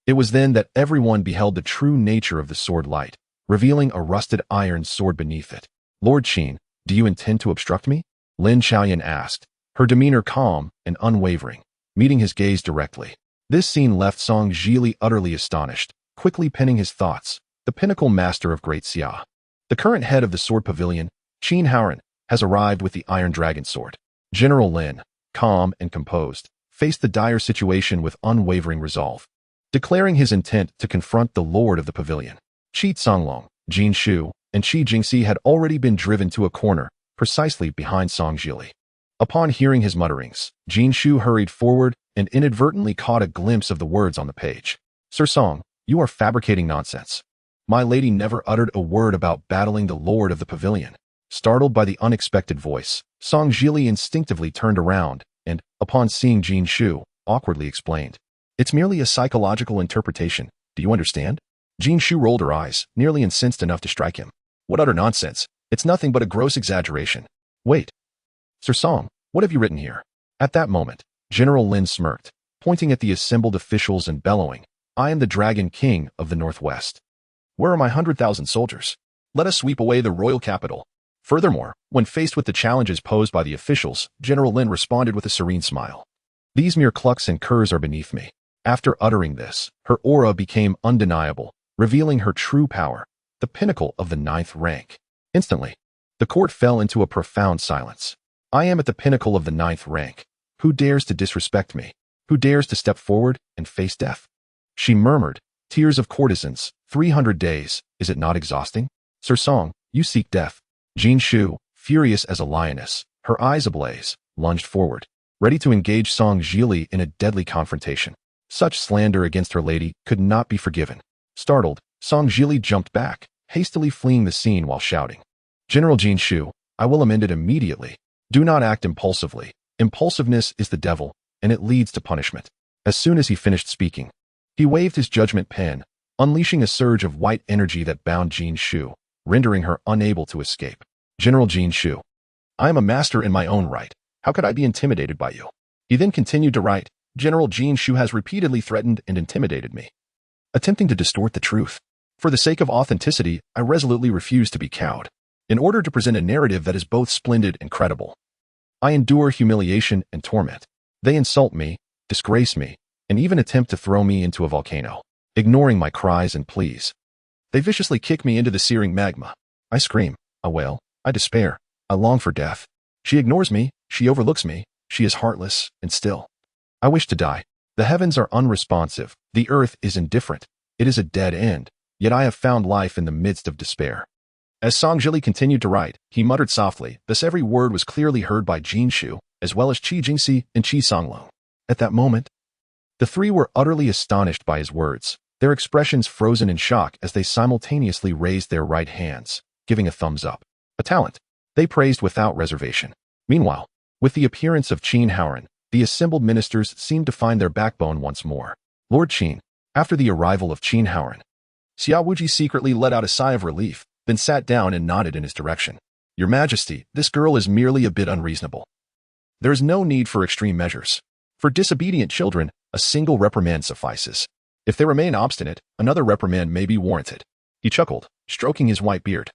It was then that everyone beheld the true nature of the sword light, revealing a rusted iron sword beneath it. Lord Qin, do you intend to obstruct me? Lin Xiaoyan asked, her demeanor calm and unwavering, meeting his gaze directly. This scene left Song Zhili utterly astonished, quickly penning his thoughts. The pinnacle master of Great Xia, the current head of the Sword Pavilion, Qin Haoran, has arrived with the Iron Dragon Sword. General Lin, calm and composed, faced the dire situation with unwavering resolve, declaring his intent to confront the lord of the pavilion. Qi Songlong, Jin Shu, and Qi Jingxi had already been driven to a corner, precisely behind Song Zhili. Upon hearing his mutterings, Jin Shu hurried forward and inadvertently caught a glimpse of the words on the page. Sir Song, you are fabricating nonsense. My lady never uttered a word about battling the lord of the pavilion. Startled by the unexpected voice, Song Zhili instinctively turned around and, upon seeing Jin Shu, awkwardly explained. It's merely a psychological interpretation. Do you understand? Jin Shu rolled her eyes, nearly incensed enough to strike him. What utter nonsense. It's nothing but a gross exaggeration. Wait. Sir Song, what have you written here? At that moment, General Lin smirked, pointing at the assembled officials and bellowing, I am the Dragon King of the Northwest. Where are my 100,000 soldiers? Let us sweep away the royal capital. Furthermore, when faced with the challenges posed by the officials, General Lin responded with a serene smile. These mere clucks and curs are beneath me. After uttering this, her aura became undeniable, revealing her true power, the pinnacle of the 9th rank. Instantly, the court fell into a profound silence. I am at the pinnacle of the 9th rank. Who dares to disrespect me? Who dares to step forward and face death? She murmured, tears of courtesans, 300 days, is it not exhausting? Sir Song, you seek death. Jin Shu, furious as a lioness, her eyes ablaze, lunged forward, ready to engage Song Zhili in a deadly confrontation. Such slander against her lady could not be forgiven. Startled, Song Zhili jumped back, hastily fleeing the scene while shouting. General Jin Shu, I will amend it immediately. Do not act impulsively. Impulsiveness is the devil, and it leads to punishment. As soon as he finished speaking, he waved his judgment pen, unleashing a surge of white energy that bound Jin Shu, rendering her unable to escape. General Jin Shu, I am a master in my own right. How could I be intimidated by you? He then continued to write, General Jin Shu has repeatedly threatened and intimidated me, attempting to distort the truth. For the sake of authenticity, I resolutely refuse to be cowed. In order to present a narrative that is both splendid and credible, I endure humiliation and torment. They insult me, disgrace me, and even attempt to throw me into a volcano, ignoring my cries and pleas. They viciously kick me into the searing magma. I scream, I wail, I despair, I long for death. She ignores me, she overlooks me, she is heartless and still. I wish to die. The heavens are unresponsive, the earth is indifferent, it is a dead end, yet I have found life in the midst of despair. As Song Zhili continued to write, he muttered softly, thus every word was clearly heard by Jin Shu, as well as Qi Jingxi and Qi Songlong. At that moment, the three were utterly astonished by his words, their expressions frozen in shock as they simultaneously raised their right hands, giving a thumbs up. A talent they praised without reservation. Meanwhile, with the appearance of Qin Haoran, the assembled ministers seemed to find their backbone once more. Lord Qin, after the arrival of Qin Haoran, Xia Wuji secretly let out a sigh of relief, then sat down and nodded in his direction. Your Majesty, this girl is merely a bit unreasonable. There is no need for extreme measures. For disobedient children, a single reprimand suffices. If they remain obstinate, another reprimand may be warranted. He chuckled, stroking his white beard,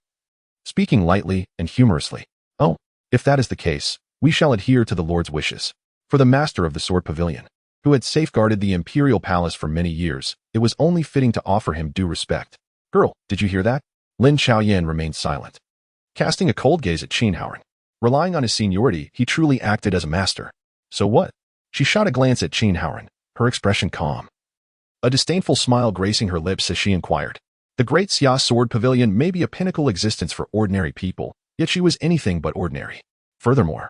speaking lightly and humorously. Oh, if that is the case, we shall adhere to the Lord's wishes. For the master of the Sword Pavilion, who had safeguarded the imperial palace for many years, it was only fitting to offer him due respect. Girl, did you hear that? Lin Xiaoyan remained silent, casting a cold gaze at Qin Haoran. Relying on his seniority, he truly acted as a master. So what? She shot a glance at Qin Haoran, her expression calm, a disdainful smile gracing her lips as she inquired. The Great Xia Sword Pavilion may be a pinnacle existence for ordinary people, yet she was anything but ordinary. Furthermore,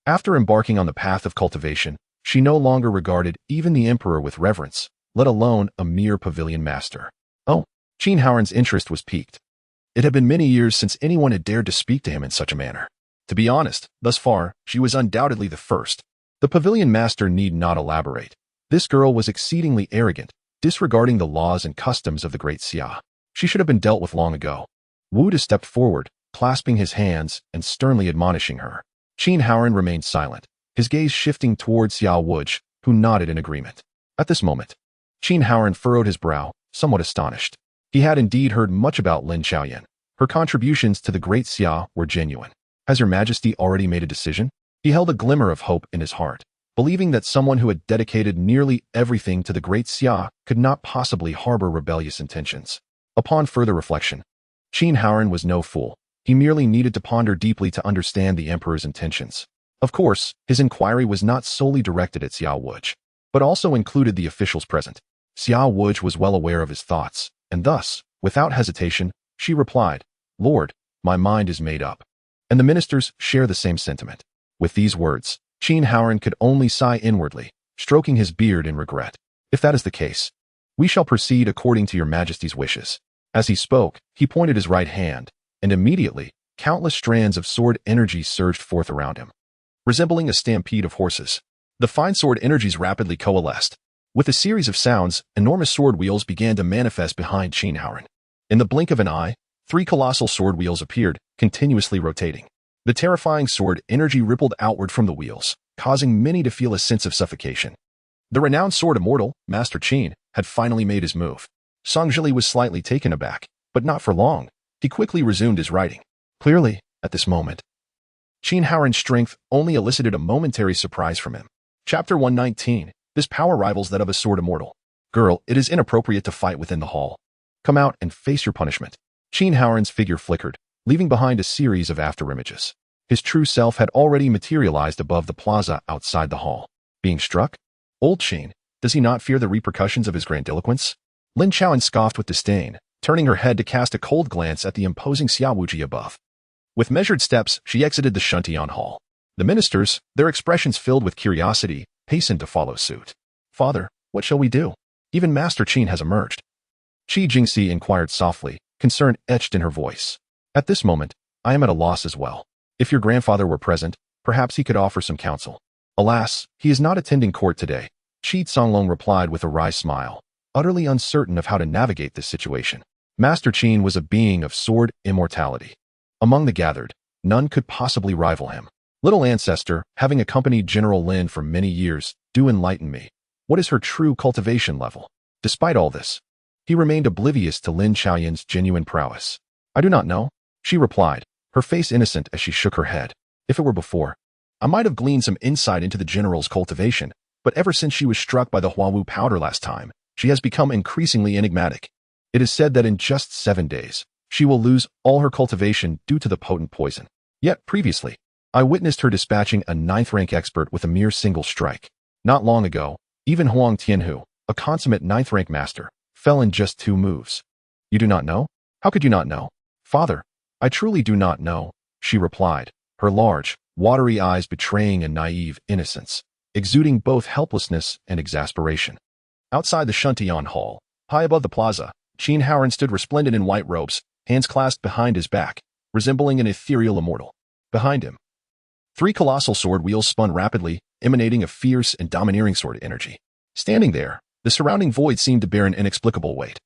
after embarking on the path of cultivation, She no longer regarded even the emperor with reverence, let alone a mere pavilion master. Oh, Qin Haoran's interest was piqued. It had been many years since anyone had dared to speak to him in such a manner. To be honest, thus far, she was undoubtedly the first. The pavilion master need not elaborate. This girl was exceedingly arrogant, disregarding the laws and customs of the Great Xia. She should have been dealt with long ago. Wu De stepped forward, clasping his hands and sternly admonishing her. Qin Haoran remained silent, his gaze shifting towards Xiao Wuj, who nodded in agreement. At this moment, Qin Haoran furrowed his brow, somewhat astonished. He had indeed heard much about Lin Xiaoyan. Her contributions to the Great Xia were genuine. Has Your Majesty already made a decision? He held a glimmer of hope in his heart, believing that someone who had dedicated nearly everything to the Great Xia could not possibly harbor rebellious intentions. Upon further reflection, Qin Haoran was no fool. He merely needed to ponder deeply to understand the emperor's intentions. Of course, his inquiry was not solely directed at Xiao Wuj, but also included the officials present. Xiao Wuj was well aware of his thoughts, and thus, without hesitation, she replied, "Lord, my mind is made up." And the ministers share the same sentiment. With these words, Qin Haoran could only sigh inwardly, stroking his beard in regret. If that is the case, we shall proceed according to Your Majesty's wishes. As he spoke, he pointed his right hand, and immediately, countless strands of sword energy surged forth around him. Resembling a stampede of horses, the fine sword energies rapidly coalesced. With a series of sounds, enormous sword wheels began to manifest behind Qin Haoran. In the blink of an eye, 3 colossal sword wheels appeared, continuously rotating. The terrifying sword energy rippled outward from the wheels, causing many to feel a sense of suffocation. The renowned sword immortal, Master Qin, had finally made his move. Song Zhili was slightly taken aback, but not for long. He quickly resumed his writing. Clearly, at this moment, Qin Haoran's strength only elicited a momentary surprise from him. Chapter 119. This power rivals that of a sword immortal. Girl, it is inappropriate to fight within the hall. Come out and face your punishment. Qin Haoran's figure flickered, leaving behind a series of afterimages. His true self had already materialized above the plaza outside the hall. Being struck? Old Qin, does he not fear the repercussions of his grandiloquence? Lin Xiaoyan scoffed with disdain, turning her head to cast a cold glance at the imposing Xiao Wuji above. With measured steps, she exited the Shuntian hall. The ministers, their expressions filled with curiosity, hastened to follow suit. Father, what shall we do? Even Master Qin has emerged. Qi Jingxi inquired softly, concern etched in her voice. At this moment, I am at a loss as well. If your grandfather were present, perhaps he could offer some counsel. Alas, he is not attending court today. Qi Songlong replied with a wry smile, utterly uncertain of how to navigate this situation. Master Qin was a being of sword immortality. Among the gathered, none could possibly rival him. Little ancestor, having accompanied General Lin for many years, do enlighten me. What is her true cultivation level? Despite all this, he remained oblivious to Lin Xiaoyan's genuine prowess. I do not know, she replied, her face innocent as she shook her head. If it were before, I might have gleaned some insight into the general's cultivation, but ever since she was struck by the Huawu powder last time, she has become increasingly enigmatic. It is said that in just 7 days, she will lose all her cultivation due to the potent poison. Yet previously, I witnessed her dispatching a 9th-rank expert with a mere single strike. Not long ago, even Huang Tianhu, a consummate 9th-rank master, fell in just 2 moves. You do not know? How could you not know? Father, I truly do not know, she replied, her large, watery eyes betraying a naive innocence, exuding both helplessness and exasperation. Outside the Shuntian hall, high above the plaza, Qin Haoran stood resplendent in white robes, hands clasped behind his back, resembling an ethereal immortal. Behind him, 3 colossal sword wheels spun rapidly, emanating a fierce and domineering sword energy. Standing there, the surrounding void seemed to bear an inexplicable weight,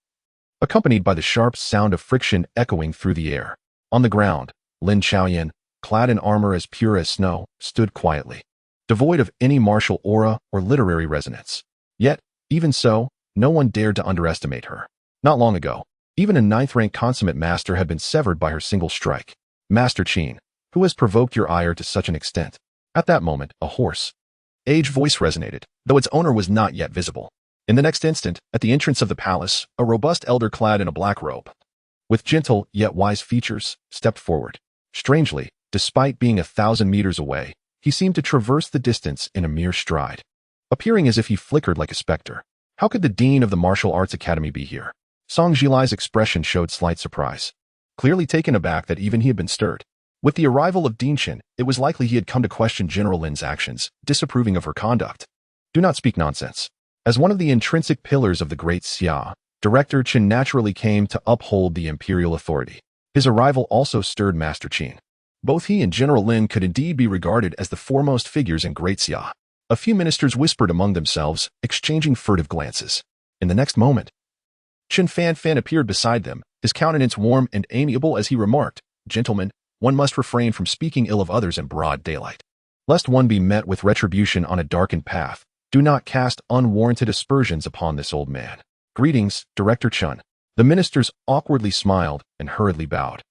accompanied by the sharp sound of friction echoing through the air. On the ground, Lin Xiaoyan, clad in armor as pure as snow, stood quietly, devoid of any martial aura or literary resonance. Yet, even so, no one dared to underestimate her. Not long ago, even a 9th-rank consummate master had been severed by her single strike. Master Qin, who has provoked your ire to such an extent? At that moment, a hoarse, aged voice resonated, though its owner was not yet visible. In the next instant, at the entrance of the palace, a robust elder clad in a black robe, with gentle yet wise features, stepped forward. Strangely, despite being 1,000 meters away, he seemed to traverse the distance in a mere stride, appearing as if he flickered like a specter. How could the dean of the Martial Arts Academy be here? Song Zhilai's expression showed slight surprise, clearly taken aback that even he had been stirred. With the arrival of Dean Chen, it was likely he had come to question General Lin's actions, disapproving of her conduct. Do not speak nonsense. As one of the intrinsic pillars of the Great Xia, Director Qin naturally came to uphold the imperial authority. His arrival also stirred Master Qin. Both he and General Lin could indeed be regarded as the foremost figures in Great Xia. A few ministers whispered among themselves, exchanging furtive glances. In the next moment, Qin Fanfan appeared beside them, his countenance warm and amiable as he remarked, "Gentlemen, one must refrain from speaking ill of others in broad daylight, lest one be met with retribution on a darkened path. Do not cast unwarranted aspersions upon this old man. Greetings, Director Qin." The ministers awkwardly smiled and hurriedly bowed.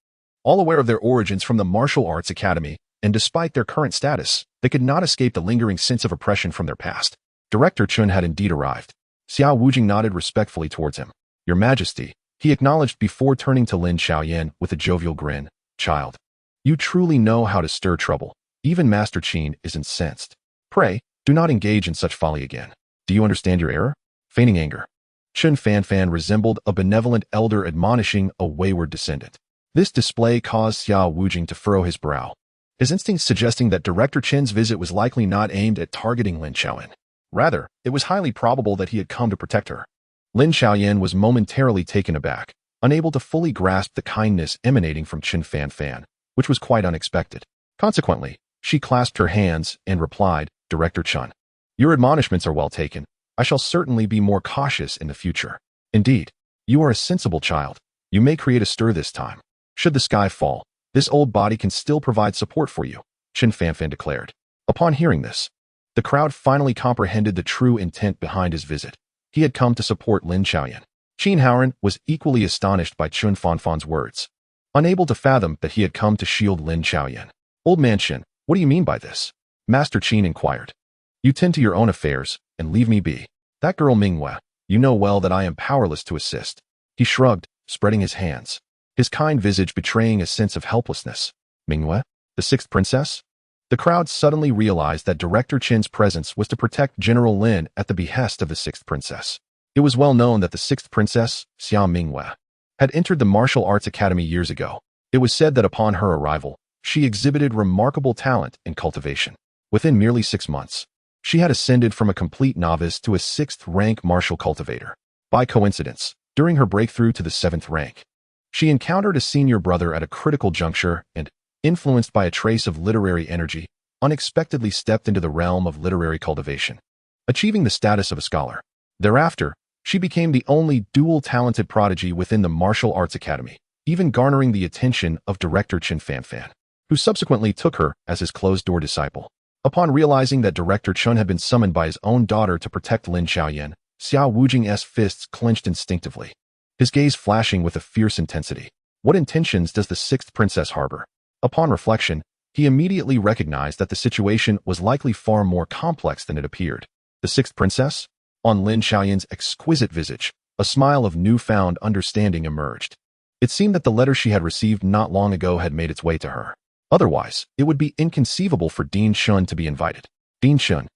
All aware of their origins from the martial arts academy, and despite their current status, they could not escape the lingering sense of oppression from their past. Director Qin had indeed arrived. Xiao Wujing nodded respectfully towards him. "Your Majesty," he acknowledged before turning to Lin Xiaoyan with a jovial grin. "Child, you truly know how to stir trouble. Even Master Qin is incensed. Pray, do not engage in such folly again. Do you understand your error?" Feigning anger, Qin Fanfan resembled a benevolent elder admonishing a wayward descendant. This display caused Xiao Wujing to furrow his brow, his instincts suggesting that Director Qin's visit was likely not aimed at targeting Lin Xiaoyan. Rather, it was highly probable that he had come to protect her. Lin Xiaoyan was momentarily taken aback, unable to fully grasp the kindness emanating from Qin Fanfan, which was quite unexpected. Consequently, she clasped her hands and replied, "Director Qin, your admonishments are well taken. I shall certainly be more cautious in the future. Indeed, you are a sensible child. You may create a stir this time. Should the sky fall, this old body can still provide support for you," Qin Fanfan declared. Upon hearing this, the crowd finally comprehended the true intent behind his visit. He had come to support Lin Xiaoyan. Qin Haoran was equally astonished by Qin Fanfan's words, unable to fathom that he had come to shield Lin Xiaoyan. "Old man Qin, what do you mean by this?" Master Qin inquired. "You tend to your own affairs and leave me be. That girl Mingwei, you know well that I am powerless to assist." He shrugged, spreading his hands, his kind visage betraying a sense of helplessness. "Mingwei? The sixth princess?" The crowd suddenly realized that Director Qin's presence was to protect General Lin at the behest of the sixth princess. It was well known that the sixth princess, Xia Mingwei, had entered the martial arts academy years ago. It was said that upon her arrival, she exhibited remarkable talent in cultivation. Within merely 6 months, she had ascended from a complete novice to a 6th rank martial cultivator. By coincidence, during her breakthrough to the 7th rank, she encountered a senior brother at a critical juncture and, influenced by a trace of literary energy, unexpectedly stepped into the realm of literary cultivation, achieving the status of a scholar. Thereafter, she became the only dual-talented prodigy within the martial arts academy, even garnering the attention of Director Qin Fanfan, who subsequently took her as his closed-door disciple. Upon realizing that Director Qin had been summoned by his own daughter to protect Lin Xiaoyan, Xiao Wujing's fists clenched instinctively, his gaze flashing with a fierce intensity. What intentions does the sixth princess harbor? Upon reflection, he immediately recognized that the situation was likely far more complex than it appeared. The sixth princess? On Lin Xiaoyan's exquisite visage, a smile of newfound understanding emerged. It seemed that the letter she had received not long ago had made its way to her. Otherwise, it would be inconceivable for Dean Shun to be invited. "Dean Shun,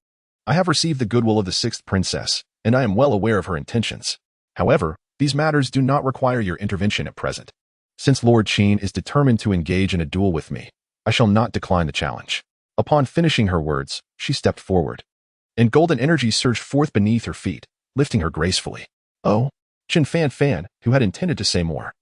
I have received the goodwill of the sixth princess, and I am well aware of her intentions. However, these matters do not require your intervention at present. Since Lord Qin is determined to engage in a duel with me, I shall not decline the challenge." Upon finishing her words, she stepped forward, and golden energy surged forth beneath her feet, lifting her gracefully. "Oh!" Qin Fanfan, who had intended to say more,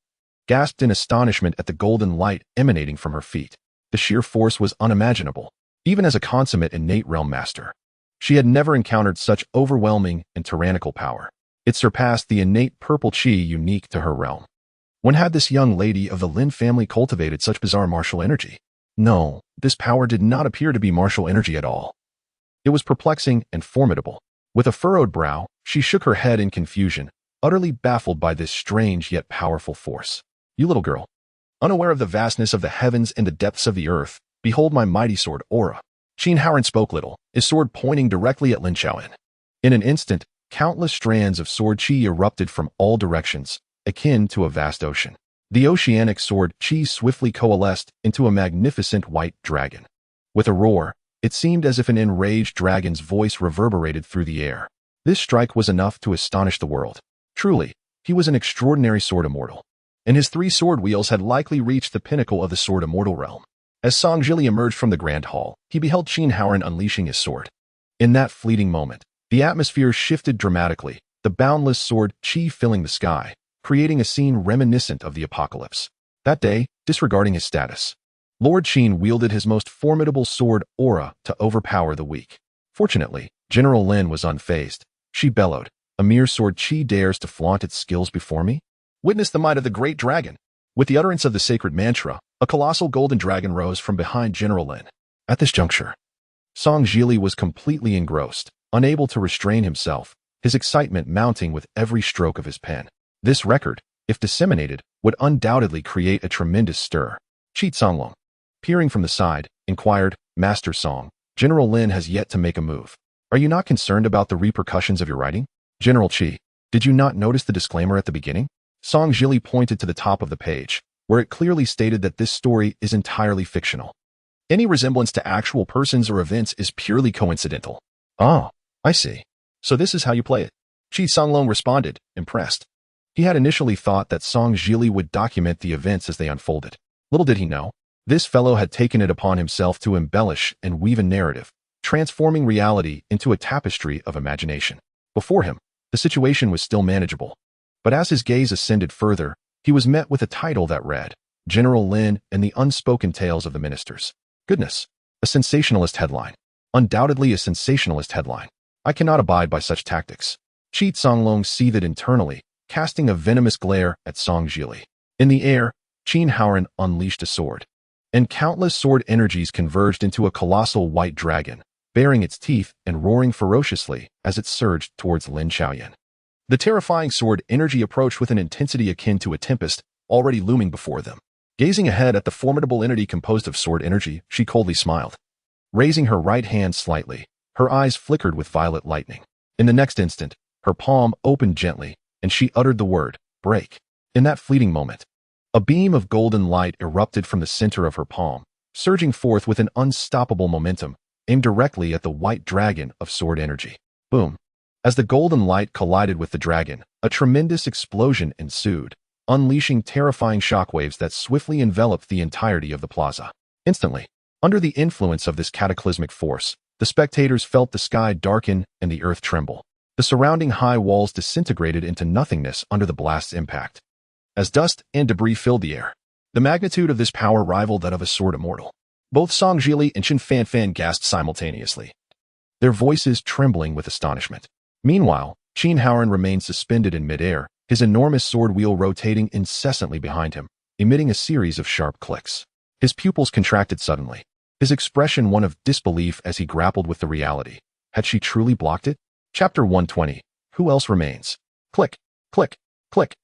gasped in astonishment at the golden light emanating from her feet. The sheer force was unimaginable, even as a consummate innate realm master. She had never encountered such overwhelming and tyrannical power. It surpassed the innate purple qi unique to her realm. When had this young lady of the Lin family cultivated such bizarre martial energy? No, this power did not appear to be martial energy at all. It was perplexing and formidable. With a furrowed brow, she shook her head in confusion, utterly baffled by this strange yet powerful force. "You little girl, unaware of the vastness of the heavens and the depths of the earth, behold my mighty sword, Aura." Qin Haoran spoke little, his sword pointing directly at Lin Xiaoyan. In an instant, countless strands of sword qi erupted from all directions, akin to a vast ocean. The oceanic sword qi swiftly coalesced into a magnificent white dragon. With a roar, it seemed as if an enraged dragon's voice reverberated through the air. This strike was enough to astonish the world. Truly, he was an extraordinary sword immortal, and his 3 sword wheels had likely reached the pinnacle of the sword immortal realm. As Song Jili emerged from the grand hall, he beheld Qin Haoran unleashing his sword. In that fleeting moment, The atmosphere shifted dramatically, the boundless sword Qi filling the sky, creating a scene reminiscent of the apocalypse. That day, disregarding his status, Lord Qin wielded his most formidable sword aura to overpower the weak. Fortunately, General Lin was unfazed. She bellowed, "A mere sword Qi dares to flaunt its skills before me? Witness the might of the great dragon." With the utterance of the sacred mantra, a colossal golden dragon rose from behind General Lin. At this juncture, Song Zhili was completely engrossed, unable to restrain himself, his excitement mounting with every stroke of his pen. This record, if disseminated, would undoubtedly create a tremendous stir. Qi Songlong, peering from the side, inquired, "Master Song, General Lin has yet to make a move. Are you not concerned about the repercussions of your writing?" "General Qi, did you not notice the disclaimer at the beginning?" Song Zhili pointed to the top of the page, where it clearly stated that this story is entirely fictional. Any resemblance to actual persons or events is purely coincidental. "Oh, I see. So this is how you play it." Qi Songlong responded, impressed. He had initially thought that Song Zhili would document the events as they unfolded. Little did he know, this fellow had taken it upon himself to embellish and weave a narrative, transforming reality into a tapestry of imagination. Before him, the situation was still manageable. But as his gaze ascended further, he was met with a title that read, "General Lin and the Unspoken Tales of the Ministers." Goodness, a sensationalist headline. Undoubtedly a sensationalist headline. I cannot abide by such tactics. Qi Songlong seethed internally, casting a venomous glare at Song Zhili. In the air, Qin Haoran unleashed a sword, and countless sword energies converged into a colossal white dragon, baring its teeth and roaring ferociously as it surged towards Lin Xiaoyan. The terrifying sword energy approached with an intensity akin to a tempest already looming before them. Gazing ahead at the formidable entity composed of sword energy, she coldly smiled. Raising her right hand slightly, her eyes flickered with violet lightning. In the next instant, her palm opened gently, and she uttered the word, "Break." In that fleeting moment, a beam of golden light erupted from the center of her palm, surging forth with an unstoppable momentum, aimed directly at the white dragon of sword energy. Boom. As the golden light collided with the dragon, a tremendous explosion ensued, unleashing terrifying shockwaves that swiftly enveloped the entirety of the plaza. Instantly, under the influence of this cataclysmic force, the spectators felt the sky darken and the earth tremble. The surrounding high walls disintegrated into nothingness under the blast's impact. As dust and debris filled the air, the magnitude of this power rivaled that of a sword immortal. Both Song Zhili and Qin Fanfan gasped simultaneously, their voices trembling with astonishment. Meanwhile, Qin Haoran remained suspended in midair, his enormous sword wheel rotating incessantly behind him, emitting a series of sharp clicks. His pupils contracted suddenly, his expression one of disbelief as he grappled with the reality. Had she truly blocked it? Chapter 120. Who else remains? Click, click, click.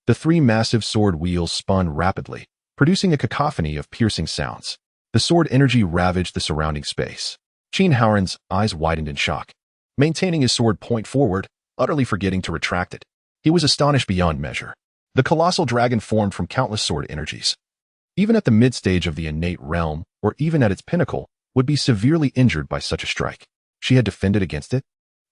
The three massive sword wheels spun rapidly, producing a cacophony of piercing sounds. The sword energy ravaged the surrounding space. Qin Haoran's eyes widened in shock, maintaining his sword point forward, utterly forgetting to retract it. He was astonished beyond measure. The colossal dragon formed from countless sword energies. Even at the mid-stage of the innate realm, or even at its pinnacle, would be severely injured by such a strike. She had defended against it?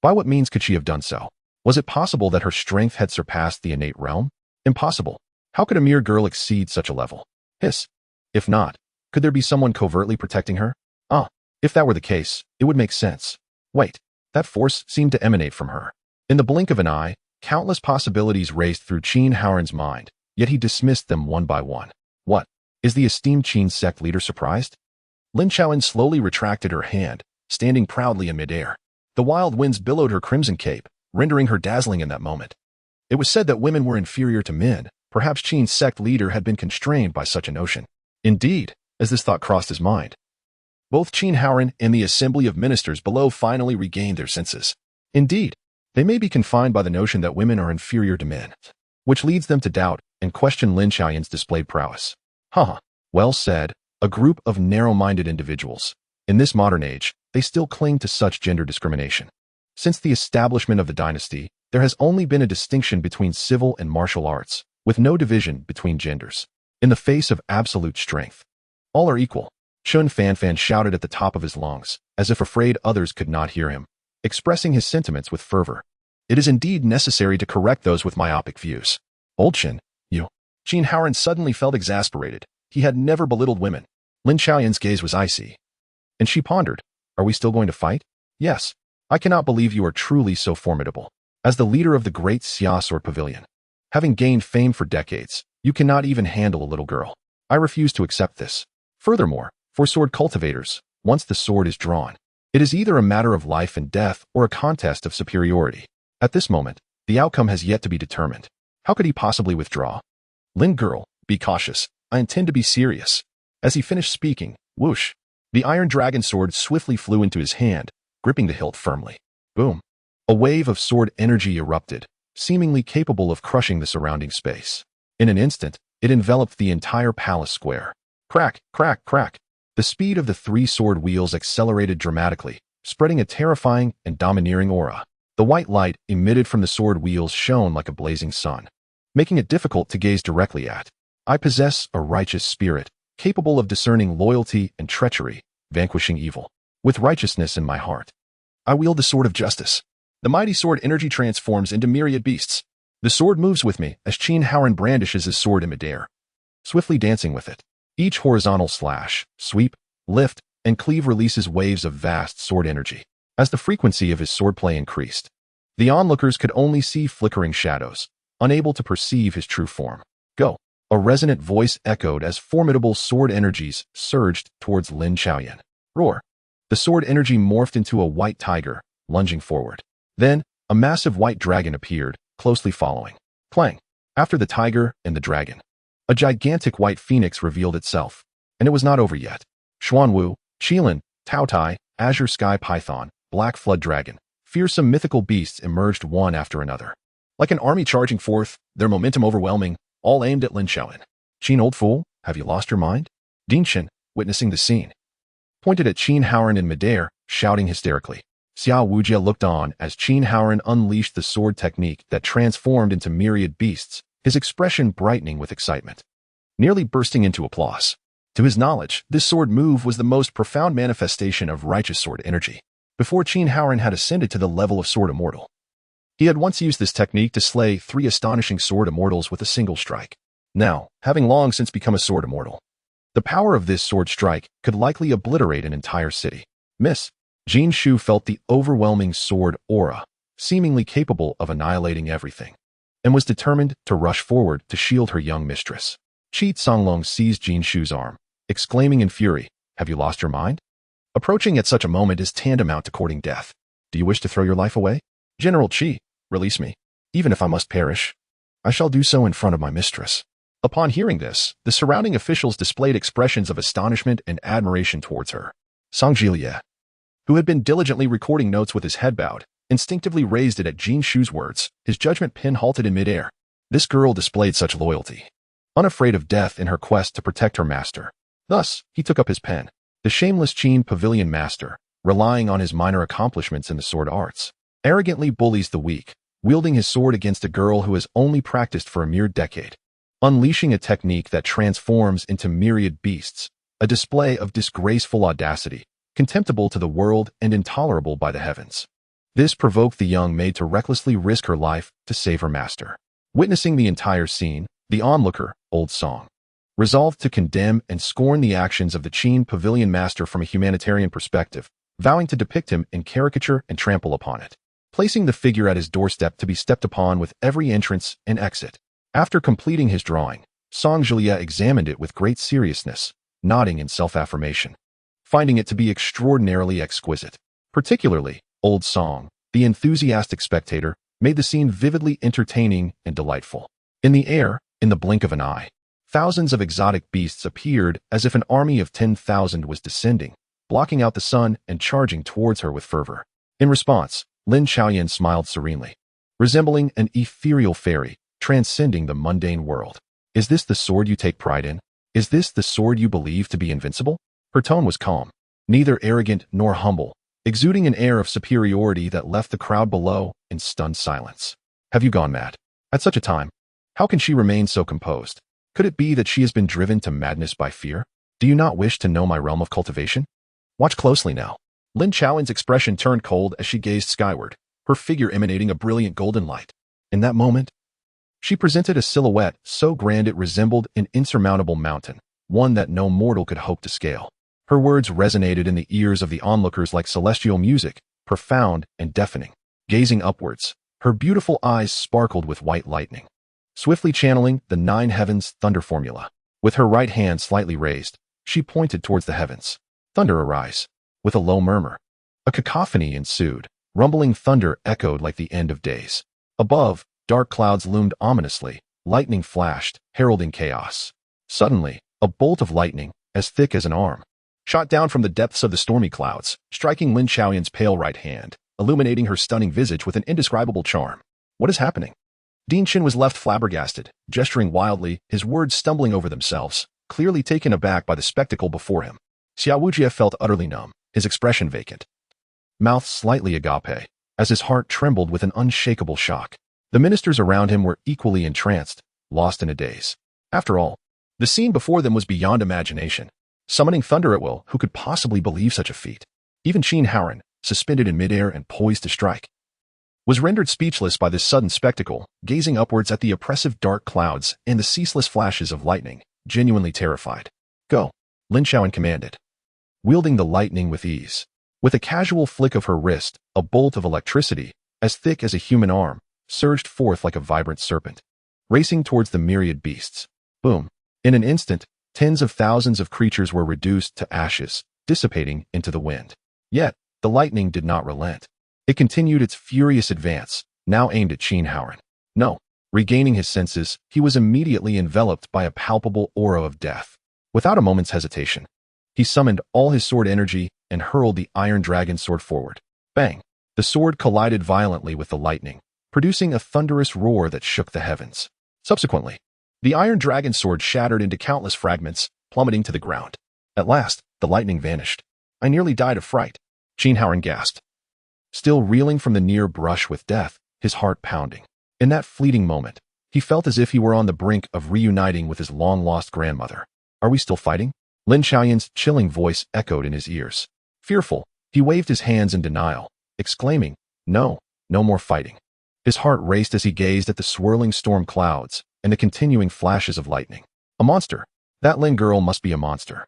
By what means could she have done so? Was it possible that her strength had surpassed the innate realm? Impossible. How could a mere girl exceed such a level? Hiss. If not, could there be someone covertly protecting her? Ah, if that were the case, it would make sense. Wait, that force seemed to emanate from her. In the blink of an eye, countless possibilities raced through Qin Haoran's mind, yet he dismissed them one by one. What? Is the esteemed Qin sect leader surprised? Lin Xiaoyan slowly retracted her hand, standing proudly in midair. The wild winds billowed her crimson cape, rendering her dazzling in that moment. It was said that women were inferior to men. Perhaps Qin's sect leader had been constrained by such a notion. Indeed, as this thought crossed his mind, both Qin Haoran and the assembly of ministers below finally regained their senses. Indeed, they may be confined by the notion that women are inferior to men, which leads them to doubt and question Lin Xiaoyan's displayed prowess. Well said, a group of narrow-minded individuals. In this modern age, they still cling to such gender discrimination. Since the establishment of the dynasty, there has only been a distinction between civil and martial arts, with no division between genders. In the face of absolute strength, all are equal. Qin Fanfan shouted at the top of his lungs, as if afraid others could not hear him, expressing his sentiments with fervor. It is indeed necessary to correct those with myopic views. Old Qin, you. Qin Haoran suddenly felt exasperated. He had never belittled women. Lin Xiaoyan's gaze was icy, and she pondered, are we still going to fight? Yes. I cannot believe you are truly so formidable. As the leader of the Great Xia Sword Pavilion, having gained fame for decades, you cannot even handle a little girl. I refuse to accept this. Furthermore, for sword cultivators, once the sword is drawn, it is either a matter of life and death or a contest of superiority. At this moment, the outcome has yet to be determined. How could he possibly withdraw? Lin girl, be cautious. I intend to be serious. As he finished speaking, whoosh, the iron dragon sword swiftly flew into his hand, gripping the hilt firmly. Boom. A wave of sword energy erupted, seemingly capable of crushing the surrounding space. In an instant, it enveloped the entire palace square. Crack, crack, crack. The speed of the three sword wheels accelerated dramatically, spreading a terrifying and domineering aura. The white light emitted from the sword wheels shone like a blazing sun, making it difficult to gaze directly at. I possess a righteous spirit, capable of discerning loyalty and treachery, vanquishing evil. With righteousness in my heart, I wield the sword of justice. The mighty sword energy transforms into myriad beasts. The sword moves with me as Qin Haoran brandishes his sword in midair, swiftly dancing with it. Each horizontal slash, sweep, lift, and cleave releases waves of vast sword energy. As the frequency of his swordplay increased, the onlookers could only see flickering shadows, unable to perceive his true form. Go! A resonant voice echoed as formidable sword energies surged towards Lin Xiaoyan. Roar! The sword energy morphed into a white tiger, lunging forward. Then, a massive white dragon appeared, closely following. Clang! After the tiger and the dragon, a gigantic white phoenix revealed itself. And it was not over yet. Xuanwu, Qilin, Taotai, Azure Sky Python, Black Flood Dragon, fearsome mythical beasts emerged one after another. Like an army charging forth, their momentum overwhelming, all aimed at Lin Xiaoyan. Qin, old fool, have you lost your mind? Dinshin, witnessing the scene, pointed at Qin Haoran in midair, shouting hysterically. Xia Wujia looked on as Qin Haoran unleashed the sword technique that transformed into myriad beasts, his expression brightening with excitement, nearly bursting into applause. To his knowledge, this sword move was the most profound manifestation of righteous sword energy. Before Qin Haoran had ascended to the level of sword immortal, he had once used this technique to slay 3 astonishing sword immortals with a single strike. Now, having long since become a sword immortal, the power of this sword strike could likely obliterate an entire city. Miss Jin Shu felt the overwhelming sword aura, seemingly capable of annihilating everything, and was determined to rush forward to shield her young mistress. Qi Songlong seized Jin Shu's arm, exclaiming in fury, "Have you lost your mind? Approaching at such a moment is tantamount to courting death. Do you wish to throw your life away? General Qi, release me. Even if I must perish, I shall do so in front of my mistress." Upon hearing this, the surrounding officials displayed expressions of astonishment and admiration towards her. Song Jilie, who had been diligently recording notes with his head bowed, instinctively raised it at Jin Shu's words, his judgment pin halted in midair. This girl displayed such loyalty, unafraid of death in her quest to protect her master. Thus, he took up his pen. The shameless Qin Pavilion master, relying on his minor accomplishments in the sword arts, arrogantly bullies the weak, wielding his sword against a girl who has only practiced for a mere decade, unleashing a technique that transforms into myriad beasts, a display of disgraceful audacity, contemptible to the world and intolerable by the heavens. This provoked the young maid to recklessly risk her life to save her master. Witnessing the entire scene, the onlooker, Old Song, resolved to condemn and scorn the actions of the Qin Pavilion master from a humanitarian perspective, vowing to depict him in caricature and trample upon it, placing the figure at his doorstep to be stepped upon with every entrance and exit. After completing his drawing, Song Jilie examined it with great seriousness, nodding in self-affirmation, finding it to be extraordinarily exquisite. Particularly, Old Song, the enthusiastic spectator, made the scene vividly entertaining and delightful. In the air, in the blink of an eye, thousands of exotic beasts appeared as if an army of 10,000 was descending, blocking out the sun and charging towards her with fervor. In response, Lin Xiaoyan smiled serenely, resembling an ethereal fairy, transcending the mundane world. Is this the sword you take pride in? Is this the sword you believe to be invincible? Her tone was calm, neither arrogant nor humble, exuding an air of superiority that left the crowd below in stunned silence. Have you gone mad? At such a time, how can she remain so composed? Could it be that she has been driven to madness by fear? Do you not wish to know my realm of cultivation? Watch closely now. Lin Xiaoyan's expression turned cold as she gazed skyward, her figure emanating a brilliant golden light. In that moment, she presented a silhouette so grand it resembled an insurmountable mountain, one that no mortal could hope to scale. Her words resonated in the ears of the onlookers like celestial music, profound and deafening. Gazing upwards, her beautiful eyes sparkled with white lightning. Swiftly channeling the 9 heavens thunder formula, with her right hand slightly raised, she pointed towards the heavens. Thunder arise. With a low murmur, a cacophony ensued. Rumbling thunder echoed like the end of days. Above, dark clouds loomed ominously. Lightning flashed, heralding chaos. Suddenly, a bolt of lightning, as thick as an arm, shot down from the depths of the stormy clouds, striking Lin Xiaoyan's pale right hand, illuminating her stunning visage with an indescribable charm. What is happening? Din Qin was left flabbergasted, gesturing wildly, his words stumbling over themselves, clearly taken aback by the spectacle before him. Xia Wujie felt utterly numb, his expression vacant. Mouth slightly agape, as his heart trembled with an unshakable shock. The ministers around him were equally entranced, lost in a daze. After all, the scene before them was beyond imagination. Summoning thunder at will, who could possibly believe such a feat? Even Qin Haoran, suspended in midair and poised to strike, was rendered speechless by this sudden spectacle, gazing upwards at the oppressive dark clouds and the ceaseless flashes of lightning, genuinely terrified. Go, Lin Xiaoyan commanded, wielding the lightning with ease. With a casual flick of her wrist, a bolt of electricity, as thick as a human arm, surged forth like a vibrant serpent, racing towards the myriad beasts. Boom! In an instant, tens of thousands of creatures were reduced to ashes, dissipating into the wind. Yet, the lightning did not relent. It continued its furious advance, now aimed at Qin Haoran. No. Regaining his senses, he was immediately enveloped by a palpable aura of death. Without a moment's hesitation, he summoned all his sword energy and hurled the iron dragon sword forward. Bang! The sword collided violently with the lightning, producing a thunderous roar that shook the heavens. Subsequently, the iron dragon sword shattered into countless fragments, plummeting to the ground. At last, the lightning vanished. I nearly died of fright, Qin Haoran gasped, still reeling from the near brush with death, his heart pounding. In that fleeting moment, he felt as if he were on the brink of reuniting with his long-lost grandmother. Are we still fighting? Lin Xiaoyan's chilling voice echoed in his ears. Fearful, he waved his hands in denial, exclaiming, No, no more fighting. His heart raced as he gazed at the swirling storm clouds and the continuing flashes of lightning. A monster. That Lin girl must be a monster.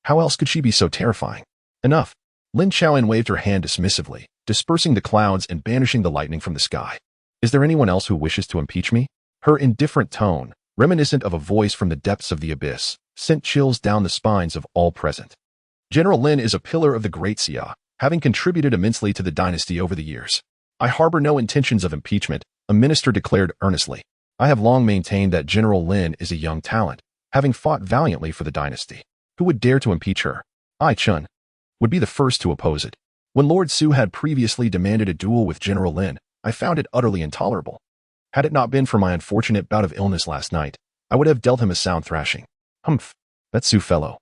How else could she be so terrifying? Enough. Lin Xiaoyan waved her hand dismissively, dispersing the clouds and banishing the lightning from the sky. Is there anyone else who wishes to impeach me? Her indifferent tone, reminiscent of a voice from the depths of the abyss, sent chills down the spines of all present. General Lin is a pillar of the Great Xia, having contributed immensely to the dynasty over the years. I harbor no intentions of impeachment, a minister declared earnestly. I have long maintained that General Lin is a young talent, having fought valiantly for the dynasty. Who would dare to impeach her? I, Chun, would be the first to oppose it. When Lord Su had previously demanded a duel with General Lin, I found it utterly intolerable. Had it not been for my unfortunate bout of illness last night, I would have dealt him a sound thrashing. Humph, that Su fellow.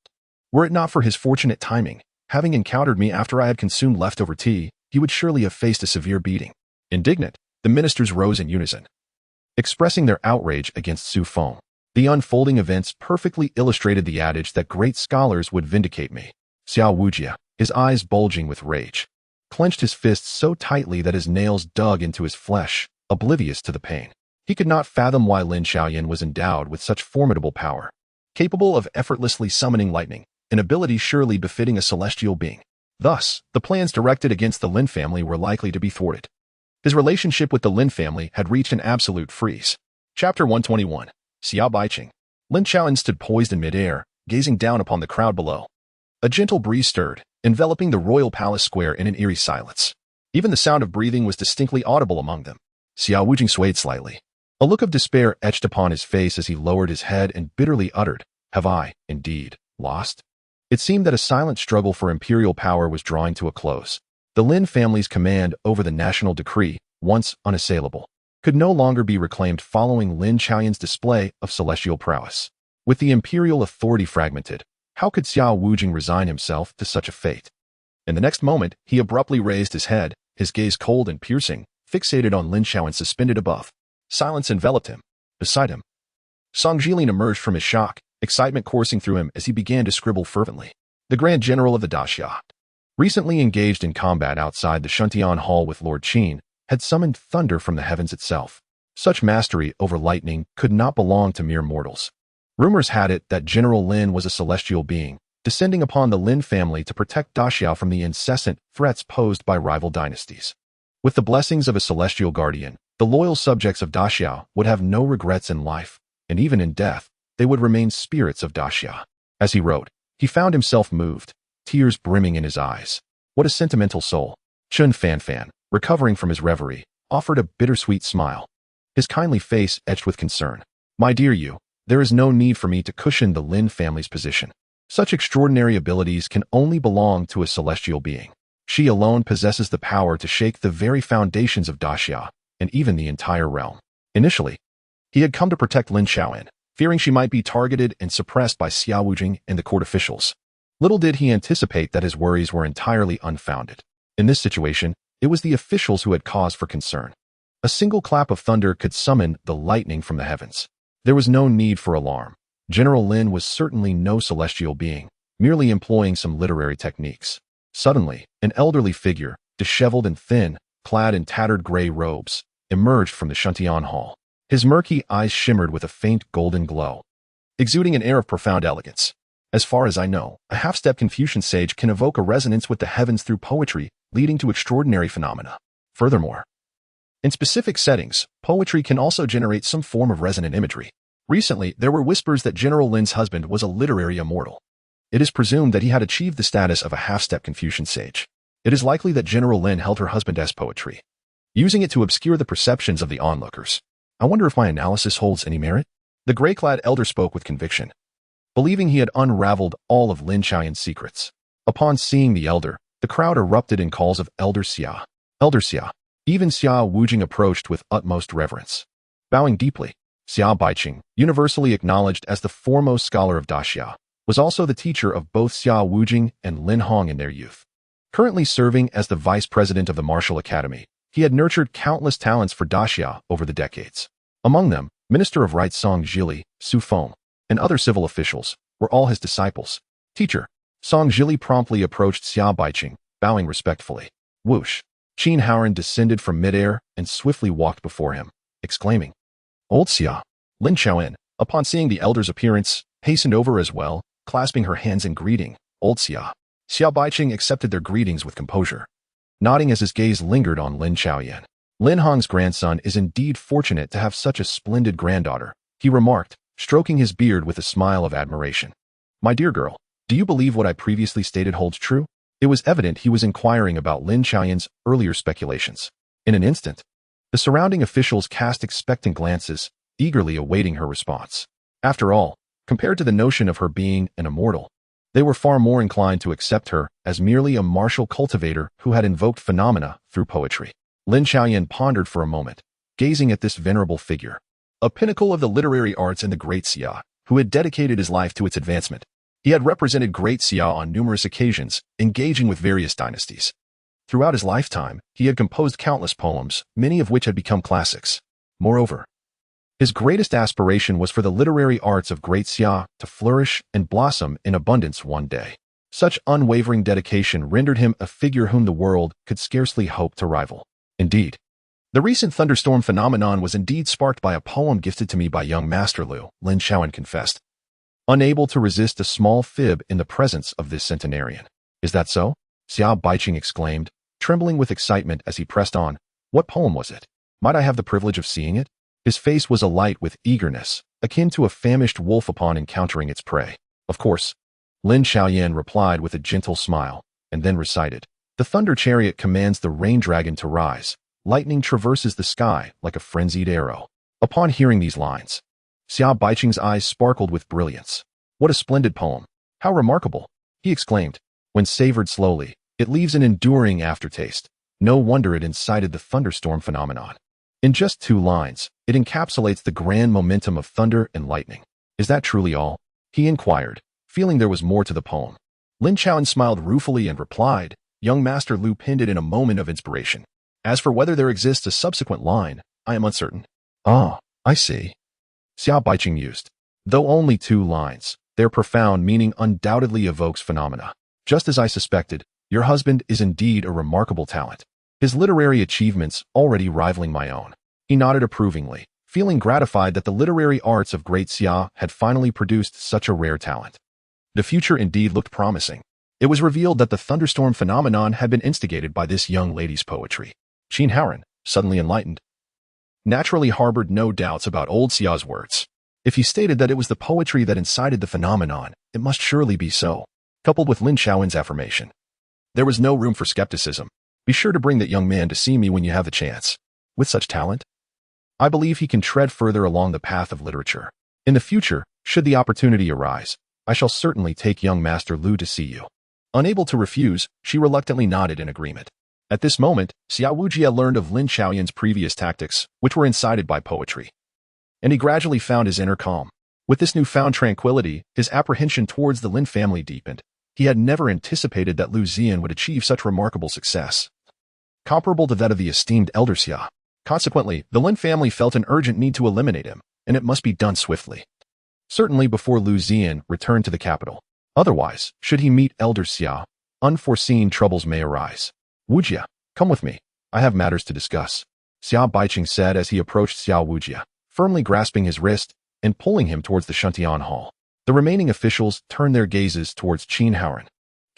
Were it not for his fortunate timing, having encountered me after I had consumed leftover tea, he would surely have faced a severe beating. Indignant, the ministers rose in unison, expressing their outrage against Su Feng. The unfolding events perfectly illustrated the adage that great scholars would vindicate me. Xia Wujie, his eyes bulging with rage, clenched his fists so tightly that his nails dug into his flesh, oblivious to the pain. He could not fathom why Lin Xiaoyan was endowed with such formidable power, capable of effortlessly summoning lightning, an ability surely befitting a celestial being. Thus, the plans directed against the Lin family were likely to be thwarted. His relationship with the Lin family had reached an absolute freeze. Chapter 121. Xia Baiqing. Lin Xiaoyan stood poised in midair, gazing down upon the crowd below. A gentle breeze stirred, enveloping the royal palace square in an eerie silence. Even the sound of breathing was distinctly audible among them. Xia Wujing swayed slightly. A look of despair etched upon his face as he lowered his head and bitterly uttered, Have I, indeed, lost? It seemed that a silent struggle for imperial power was drawing to a close. The Lin family's command over the national decree, once unassailable, could no longer be reclaimed following Lin Xiaoyan's display of celestial prowess. With the imperial authority fragmented, how could Xia Wujing resign himself to such a fate? In the next moment, he abruptly raised his head, his gaze cold and piercing, fixated on Lin Xiaoyan suspended above. Silence enveloped him. Beside him, Song Jilin emerged from his shock, excitement coursing through him as he began to scribble fervently. The Grand General of the Daxia, recently engaged in combat outside the Shuntian Hall with Lord Qin, had summoned thunder from the heavens itself. Such mastery over lightning could not belong to mere mortals. Rumors had it that General Lin was a celestial being, descending upon the Lin family to protect Daxiao from the incessant threats posed by rival dynasties. With the blessings of a celestial guardian, the loyal subjects of Daxiao would have no regrets in life, and even in death, they would remain spirits of Daxia. As he wrote, he found himself moved, tears brimming in his eyes. What a sentimental soul. Chun Fanfan, recovering from his reverie, offered a bittersweet smile, his kindly face etched with concern. My dear Yu, there is no need for me to cushion the Lin family's position. Such extraordinary abilities can only belong to a celestial being. She alone possesses the power to shake the very foundations of Daxia, and even the entire realm. Initially, he had come to protect Lin Xiaoyan, fearing she might be targeted and suppressed by Xia Wujing and the court officials. Little did he anticipate that his worries were entirely unfounded. In this situation, it was the officials who had cause for concern. A single clap of thunder could summon the lightning from the heavens. There was no need for alarm. General Lin was certainly no celestial being, merely employing some literary techniques. Suddenly, an elderly figure, disheveled and thin, clad in tattered gray robes, emerged from the Shuntian Hall. His murky eyes shimmered with a faint golden glow, exuding an air of profound elegance. As far as I know, a half-step Confucian sage can evoke a resonance with the heavens through poetry, leading to extraordinary phenomena. Furthermore, in specific settings, poetry can also generate some form of resonant imagery. Recently, there were whispers that General Lin's husband was a literary immortal. It is presumed that he had achieved the status of a half-step Confucian sage. It is likely that General Lin held her husband as poetry, using it to obscure the perceptions of the onlookers. I wonder if my analysis holds any merit? The gray-clad elder spoke with conviction, believing he had unraveled all of Lin Xiaoyan's secrets. Upon seeing the elder, the crowd erupted in calls of Elder Xia. Elder Xia. Even Xia Wujing approached with utmost reverence. Bowing deeply, Xia Baiqing, universally acknowledged as the foremost scholar of Daxia, was also the teacher of both Xia Wujing and Lin Hong in their youth. Currently serving as the vice president of the Martial Academy, he had nurtured countless talents for Daxia over the decades. Among them, Minister of Rites Song Zhili, Su Feng, and other civil officials were all his disciples. Teacher, Song Zhili promptly approached Xia Baiqing, bowing respectfully. Whoosh! Qin Haoran descended from midair and swiftly walked before him, exclaiming, Old Xia. Lin Xiaoyan, upon seeing the elder's appearance, hastened over as well, clasping her hands in greeting. Old Xia. Xia Baiqing accepted their greetings with composure, nodding as his gaze lingered on Lin Xiaoyan. Lin Hong's grandson is indeed fortunate to have such a splendid granddaughter, he remarked, stroking his beard with a smile of admiration. My dear girl, do you believe what I previously stated holds true? It was evident he was inquiring about Lin Xiaoyan's earlier speculations. In an instant, the surrounding officials cast expectant glances, eagerly awaiting her response. After all, compared to the notion of her being an immortal, they were far more inclined to accept her as merely a martial cultivator who had invoked phenomena through poetry. Lin Xiaoyan pondered for a moment, gazing at this venerable figure, a pinnacle of the literary arts in the Great Xia, who had dedicated his life to its advancement. He had represented Great Xia on numerous occasions, engaging with various dynasties. Throughout his lifetime, he had composed countless poems, many of which had become classics. Moreover, his greatest aspiration was for the literary arts of Great Xia to flourish and blossom in abundance one day. Such unwavering dedication rendered him a figure whom the world could scarcely hope to rival. Indeed, the recent thunderstorm phenomenon was indeed sparked by a poem gifted to me by young Master Liu, Lin Xiaoyan confessed, unable to resist a small fib in the presence of this centenarian. Is that so? Xia Baiqing exclaimed, trembling with excitement as he pressed on. What poem was it? Might I have the privilege of seeing it? His face was alight with eagerness, akin to a famished wolf upon encountering its prey. Of course, Lin Xiaoyan replied with a gentle smile, and then recited, The thunder chariot commands the rain dragon to rise. Lightning traverses the sky like a frenzied arrow. Upon hearing these lines, Xia Baiqing's eyes sparkled with brilliance. What a splendid poem! How remarkable! He exclaimed. When savored slowly, it leaves an enduring aftertaste. No wonder it incited the thunderstorm phenomenon. In just 2 lines, it encapsulates the grand momentum of thunder and lightning. Is that truly all? He inquired, feeling there was more to the poem. Lin Xiaoyan smiled ruefully and replied, Young Master Liu penned it in a moment of inspiration. As for whether there exists a subsequent line, I am uncertain. Ah, I see. Xia Baiqing mused. Though only 2 lines, their profound meaning undoubtedly evokes phenomena. Just as I suspected, your husband is indeed a remarkable talent, his literary achievements already rivaling my own. He nodded approvingly, feeling gratified that the literary arts of Great Xia had finally produced such a rare talent. The future indeed looked promising. It was revealed that the thunderstorm phenomenon had been instigated by this young lady's poetry. Qin Haoran, suddenly enlightened, naturally harbored no doubts about old Xia's words. If he stated that it was the poetry that incited the phenomenon, it must surely be so. Coupled with Lin Xiaoyan's affirmation, there was no room for skepticism. Be sure to bring that young man to see me when you have the chance. With such talent, I believe he can tread further along the path of literature. In the future, should the opportunity arise, I shall certainly take young Master Liu to see you. Unable to refuse, she reluctantly nodded in agreement. At this moment, Xiao Wujie learned of Lin Xiaoyan's previous tactics, which were incited by poetry. And he gradually found his inner calm. With this newfound tranquility, his apprehension towards the Lin family deepened. He had never anticipated that Liu Ziyan would achieve such remarkable success, comparable to that of the esteemed elder Xia. Consequently, the Lin family felt an urgent need to eliminate him, and it must be done swiftly. Certainly before Liu Ziyan returned to the capital. Otherwise, should he meet elder Xia, unforeseen troubles may arise. Wujie, come with me. I have matters to discuss, Xia Baiqing said as he approached Xiao Wujie, firmly grasping his wrist and pulling him towards the Shuntian Hall. The remaining officials turned their gazes towards Qin Haoran,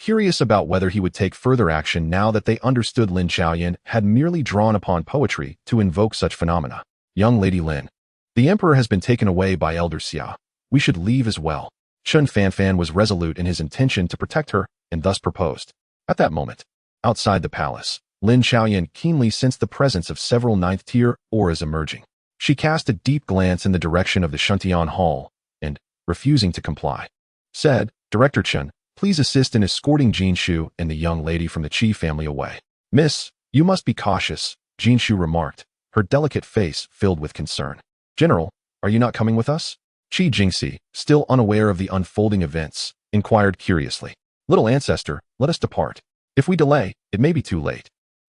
curious about whether he would take further action now that they understood Lin Xiaoyan had merely drawn upon poetry to invoke such phenomena. Young Lady Lin, the emperor has been taken away by elder Xia. We should leave as well. Chen Fanfan was resolute in his intention to protect her and thus proposed. At that moment, outside the palace, Lin Xiaoyan keenly sensed the presence of several ninth-tier auras emerging. She cast a deep glance in the direction of the Shuntian Hall and, refusing to comply, said, Director Chen, please assist in escorting Jin Shu and the young lady from the Qi family away. Miss, you must be cautious, Jin Shu remarked, her delicate face filled with concern. General, are you not coming with us? Qi Jingxi, still unaware of the unfolding events, inquired curiously. Little ancestor, let us depart. If we delay, it may be too late.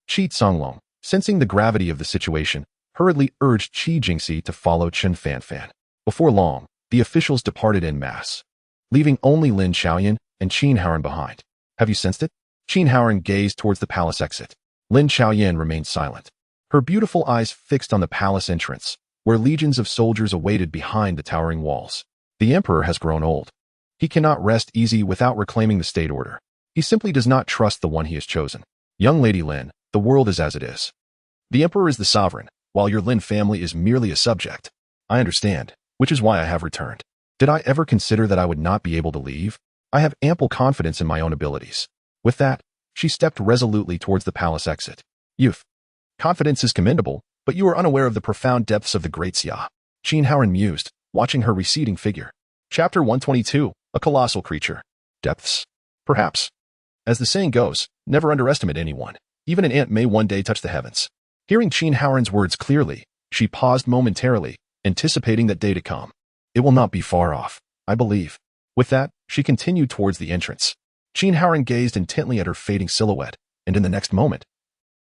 Qi Songlong, sensing the gravity of the situation, hurriedly urged Qi Jingxi to follow Chen Fanfan. Before long, the officials departed en masse, leaving only Lin Xiaoyan and Qin Haoran behind. Have you sensed it? Qin Haoran gazed towards the palace exit. Lin Xiaoyan remained silent, her beautiful eyes fixed on the palace entrance, where legions of soldiers awaited behind the towering walls. The emperor has grown old. He cannot rest easy without reclaiming the state order. He simply does not trust the one he has chosen. Young Lady Lin, the world is as it is. The emperor is the sovereign, while your Lin family is merely a subject. I understand, which is why I have returned. Did I ever consider that I would not be able to leave? I have ample confidence in my own abilities. With that, she stepped resolutely towards the palace exit. Youth. Confidence is commendable, but you are unaware of the profound depths of the Great Xia. Qin Haoran mused, watching her receding figure. Chapter 122, A Colossal Creature. Depths? Perhaps. As the saying goes, never underestimate anyone. Even an ant may one day touch the heavens. Hearing Qin Haoran's words clearly, she paused momentarily, anticipating that day to come. It will not be far off, I believe. With that, she continued towards the entrance. Qin Haoran gazed intently at her fading silhouette, and in the next moment,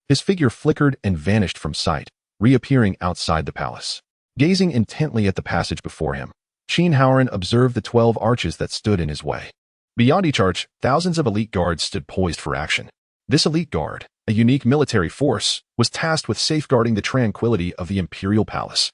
his figure flickered and vanished from sight, reappearing outside the palace. Gazing intently at the passage before him, Qin Haoran observed the 12 arches that stood in his way. Beyond each arch, thousands of elite guards stood poised for action. This elite guard, a unique military force, was tasked with safeguarding the tranquility of the imperial palace.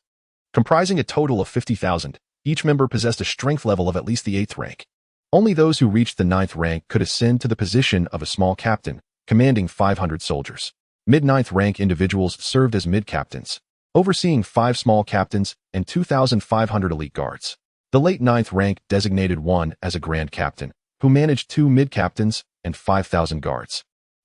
Comprising a total of 50,000, each member possessed a strength level of at least the 8th rank. Only those who reached the 9th rank could ascend to the position of a small captain, commanding 500 soldiers. Mid-9th rank individuals served as mid-captains, overseeing 5 small captains and 2,500 elite guards. The late 9th rank designated one as a grand captain, who managed 2 mid-captains and 5,000 guards.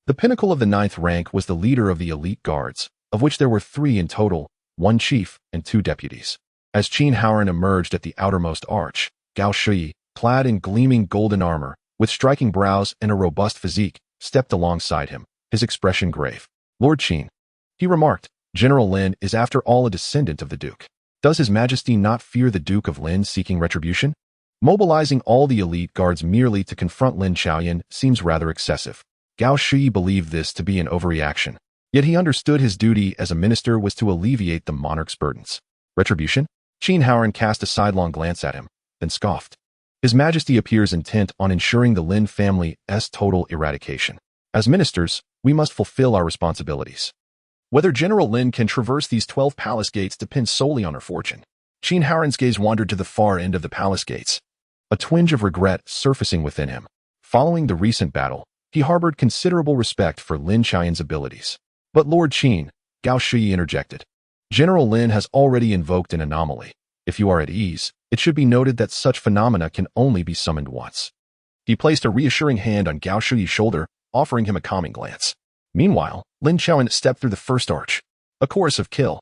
The pinnacle of the 9th rank was the leader of the elite guards, of which there were 3 in total, 1 chief and 2 deputies. As Qin Haoran emerged at the outermost arch, Gao Shui, clad in gleaming golden armor, with striking brows and a robust physique, stepped alongside him, his expression grave. Lord Qin, he remarked, General Lin is after all a descendant of the Duke. Does His Majesty not fear the Duke of Lin seeking retribution? Mobilizing all the elite guards merely to confront Lin Xiaoyan seems rather excessive. Gao Shui believed this to be an overreaction, yet he understood his duty as a minister was to alleviate the monarch's burdens. Retribution? Qin Haoran cast a sidelong glance at him, then scoffed. His Majesty appears intent on ensuring the Lin family's total eradication. As ministers, we must fulfill our responsibilities. Whether General Lin can traverse these 12 palace gates depends solely on her fortune. Qin Haoran's gaze wandered to the far end of the palace gates. a twinge of regret surfacing within him. Following the recent battle, he harbored considerable respect for Lin Qian's abilities. But Lord Qin, Gao Shui interjected. General Lin has already invoked an anomaly. If you are at ease, it should be noted that such phenomena can only be summoned once. He placed a reassuring hand on Gao Shui's shoulder, offering him a calming glance. Meanwhile, Lin Qian stepped through the first arch. A chorus of kill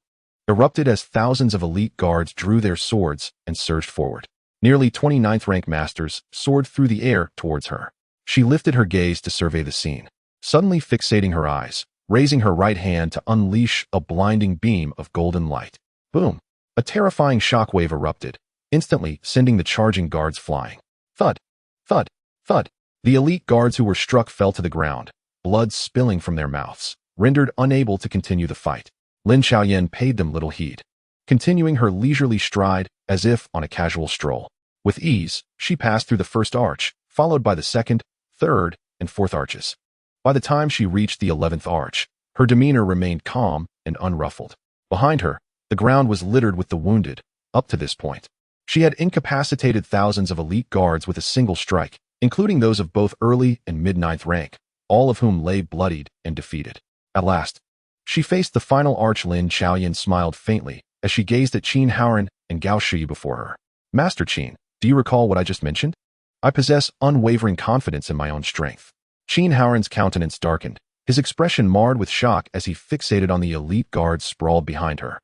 erupted as thousands of elite guards drew their swords and surged forward. Nearly 29th rank masters soared through the air towards her. She lifted her gaze to survey the scene, suddenly fixating her eyes, raising her right hand to unleash a blinding beam of golden light. Boom! A terrifying shockwave erupted, instantly sending the charging guards flying. Thud! Thud! Thud! The elite guards who were struck fell to the ground, blood spilling from their mouths, rendered unable to continue the fight. Lin Qian paid them little heed, continuing her leisurely stride as if on a casual stroll. With ease, she passed through the first arch, followed by the second, third, and fourth arches. By the time she reached the 11th arch, her demeanor remained calm and unruffled. Behind her, the ground was littered with the wounded. Up to this point, she had incapacitated thousands of elite guards with a single strike, including those of both early and mid-9th rank, all of whom lay bloodied and defeated. At last, she faced the final arch. Lin Qian smiled faintly as she gazed at Qin Haoran and Gao Shui before her. Master Qin, do you recall what I just mentioned? I possess unwavering confidence in my own strength. Qin Haoran's countenance darkened, his expression marred with shock as he fixated on the elite guards sprawled behind her,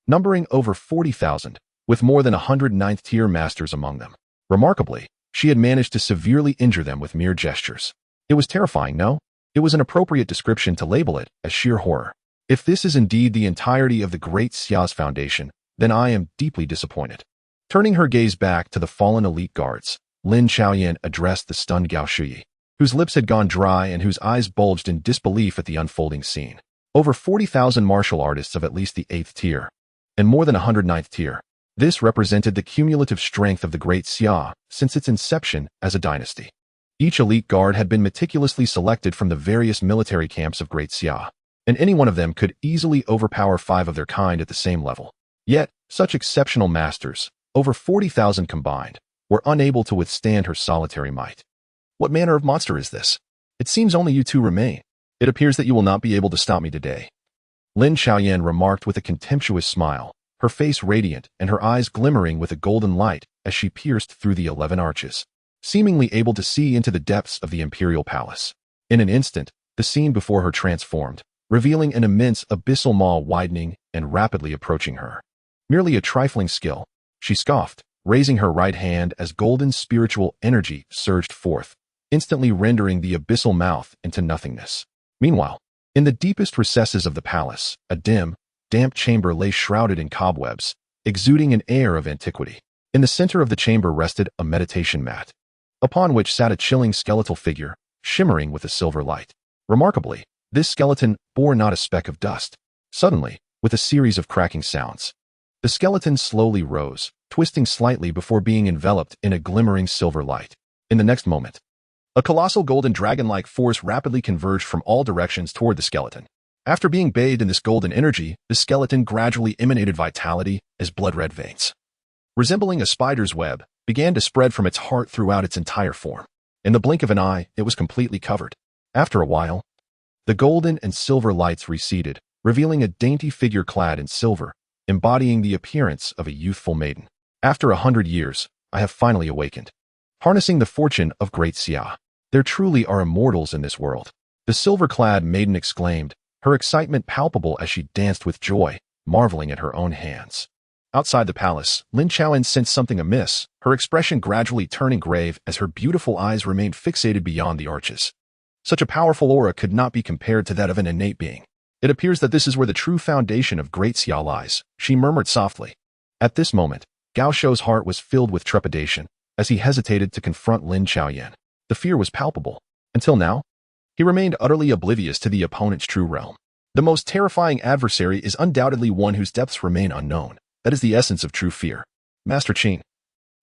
numbering over 40,000, with more than 100 ninth-tier masters among them. Remarkably, she had managed to severely injure them with mere gestures. It was terrifying, no? It was an appropriate description to label it as sheer horror. If this is indeed the entirety of the Great Xia's foundation, then I am deeply disappointed. Turning her gaze back to the fallen elite guards, Lin Qian addressed the stunned Gao Shui, whose lips had gone dry and whose eyes bulged in disbelief at the unfolding scene. Over 40,000 martial artists of at least the 8th tier, and more than 100 9th tier. This represented the cumulative strength of the Great Xia since its inception as a dynasty. Each elite guard had been meticulously selected from the various military camps of Great Xia, and any one of them could easily overpower 5 of their kind at the same level. Yet, such exceptional masters, over 40,000 combined, were unable to withstand her solitary might. What manner of monster is this? It seems only you two remain. It appears that you will not be able to stop me today. Lin Qian remarked with a contemptuous smile, her face radiant and her eyes glimmering with a golden light as she pierced through the 11 arches, seemingly able to see into the depths of the imperial palace. In an instant, the scene before her transformed, revealing an immense abyssal maw widening and rapidly approaching her. Merely a trifling skill, she scoffed, raising her right hand as golden spiritual energy surged forth, instantly rendering the abyssal mouth into nothingness. Meanwhile, in the deepest recesses of the palace, a dim, damp chamber lay shrouded in cobwebs, exuding an air of antiquity. In the center of the chamber rested a meditation mat, upon which sat a chilling skeletal figure, shimmering with a silver light. Remarkably, this skeleton bore not a speck of dust. Suddenly, with a series of cracking sounds, the skeleton slowly rose, twisting slightly before being enveloped in a glimmering silver light. In the next moment, a colossal golden dragon-like force rapidly converged from all directions toward the skeleton. After being bathed in this golden energy, the skeleton gradually emanated vitality as blood-red veins, resembling a spider's web, began to spread from its heart throughout its entire form. In the blink of an eye, it was completely covered. After a while, the golden and silver lights receded, revealing a dainty figure clad in silver, embodying the appearance of a youthful maiden. After 100 years, I have finally awakened, harnessing the fortune of Great Xia. There truly are immortals in this world. The silver-clad maiden exclaimed, her excitement palpable as she danced with joy, marveling at her own hands. Outside the palace, Lin Qian sensed something amiss, her expression gradually turning grave as her beautiful eyes remained fixated beyond the arches. Such a powerful aura could not be compared to that of an innate being. It appears that this is where the true foundation of Great Xia lies, she murmured softly. At this moment, Gao Shou's heart was filled with trepidation as he hesitated to confront Lin Qian. The fear was palpable. Until now, he remained utterly oblivious to the opponent's true realm. The most terrifying adversary is undoubtedly one whose depths remain unknown. That is the essence of true fear. Master Qin,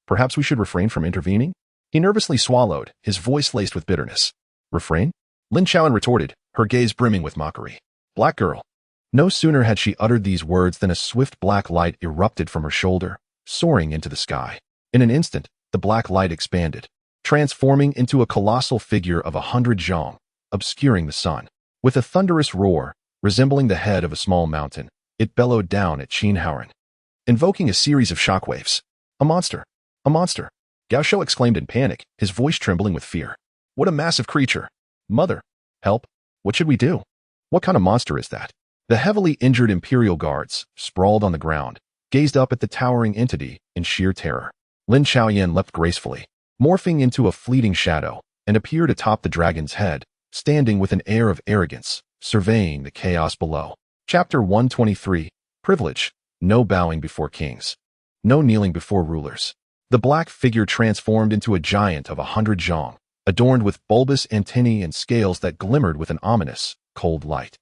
perhaps we should refrain from intervening? He nervously swallowed, his voice laced with bitterness. Refrain? Lin Qian retorted, her gaze brimming with mockery. Black girl. No sooner had she uttered these words than a swift black light erupted from her shoulder, soaring into the sky. In an instant, the black light expanded, transforming into a colossal figure of 100 zhong, obscuring the sun. With a thunderous roar, resembling the head of a small mountain, it bellowed down at Qin Haoran, invoking a series of shockwaves. A monster! A monster! Gao Shou exclaimed in panic, his voice trembling with fear. What a massive creature! Mother! Help! What should we do? What kind of monster is that? The heavily injured imperial guards, sprawled on the ground, gazed up at the towering entity in sheer terror. Lin Xiaoyan leapt gracefully, morphing into a fleeting shadow, and appeared atop the dragon's head, standing with an air of arrogance, surveying the chaos below. Chapter 123. Privilege. No bowing before kings. No kneeling before rulers. The black figure transformed into a giant of 100 zhong, adorned with bulbous antennae and scales that glimmered with an ominous, cold light.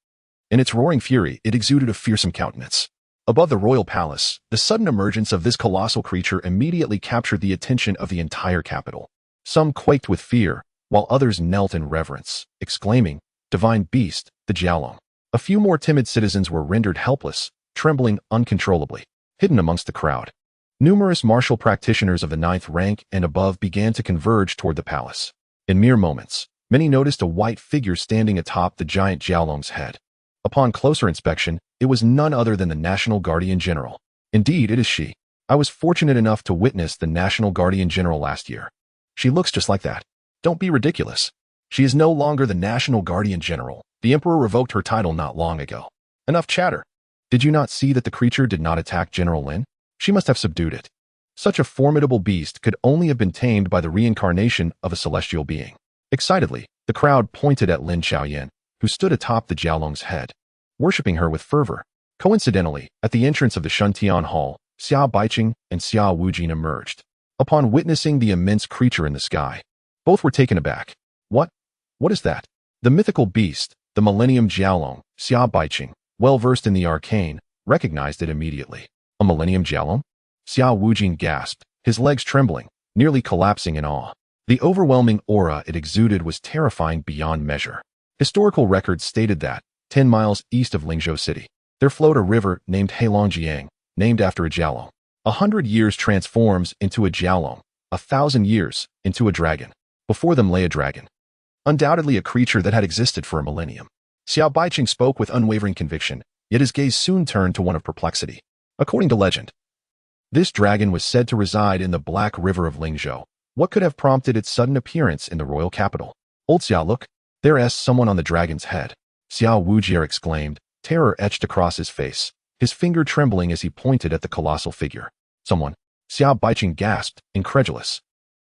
In its roaring fury, it exuded a fearsome countenance. Above the royal palace, the sudden emergence of this colossal creature immediately captured the attention of the entire capital. Some quaked with fear, while others knelt in reverence, exclaiming, "Divine beast, the Jiaolong." A few more timid citizens were rendered helpless, trembling uncontrollably, hidden amongst the crowd. Numerous martial practitioners of the 9th rank and above began to converge toward the palace. In mere moments, many noticed a white figure standing atop the giant Jiaolong's head. Upon closer inspection, it was none other than the National Guardian General. Indeed, it is she. I was fortunate enough to witness the National Guardian General last year. She looks just like that. Don't be ridiculous. She is no longer the National Guardian General. The Emperor revoked her title not long ago. Enough chatter. Did you not see that the creature did not attack General Lin? She must have subdued it. Such a formidable beast could only have been tamed by the reincarnation of a celestial being. Excitedly, the crowd pointed at Lin Xiaoyan, who stood atop the Jiaolong's head, worshipping her with fervor. Coincidentally, at the entrance of the Shuntian Hall, Xia Baiyi and Xia Wujin emerged. Upon witnessing the immense creature in the sky, both were taken aback. What? What is that? The mythical beast, the Millennium Jiaolong, Xia Baiyi, well versed in the arcane, recognized it immediately. A Millennium Jiaolong? Xia Wujin gasped, his legs trembling, nearly collapsing in awe. The overwhelming aura it exuded was terrifying beyond measure. Historical records stated that, 10 miles east of Lingzhou City, there flowed a river named Heilongjiang, named after a Jiaolong. 100 years transforms into a Jiaolong, 1,000 years into a dragon. Before them lay a dragon. Undoubtedly a creature that had existed for a millennium. Xia Baiyi spoke with unwavering conviction, yet his gaze soon turned to one of perplexity. According to legend, this dragon was said to reside in the Black River of Lingzhou. What could have prompted its sudden appearance in the royal capital? Old Xia, look, there's someone on the dragon's head. Xia Wujie exclaimed, terror etched across his face, his finger trembling as he pointed at the colossal figure. Someone? Xia Baiyi gasped, incredulous.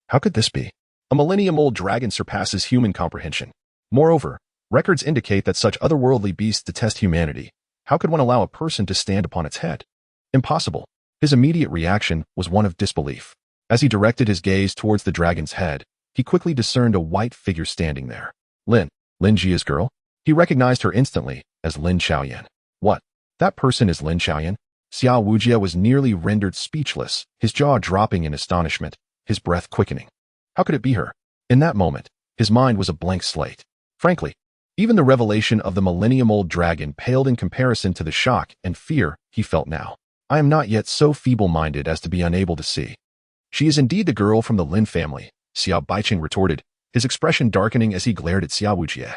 How could this be? A millennium-old dragon surpasses human comprehension. Moreover, records indicate that such otherworldly beasts detest humanity. How could one allow a person to stand upon its head? Impossible. His immediate reaction was one of disbelief. As he directed his gaze towards the dragon's head, he quickly discerned a white figure standing there. Lin Jia's girl? He recognized her instantly as Lin Xiaoyan. What? That person is Lin Xiaoyan? Xia Wujie was nearly rendered speechless, his jaw dropping in astonishment, his breath quickening. How could it be her? In that moment, his mind was a blank slate. Frankly, even the revelation of the millennium-old dragon paled in comparison to the shock and fear he felt now. I am not yet so feeble-minded as to be unable to see. She is indeed the girl from the Lin family, Xia Baiyi retorted, his expression darkening as he glared at Xia Wujie,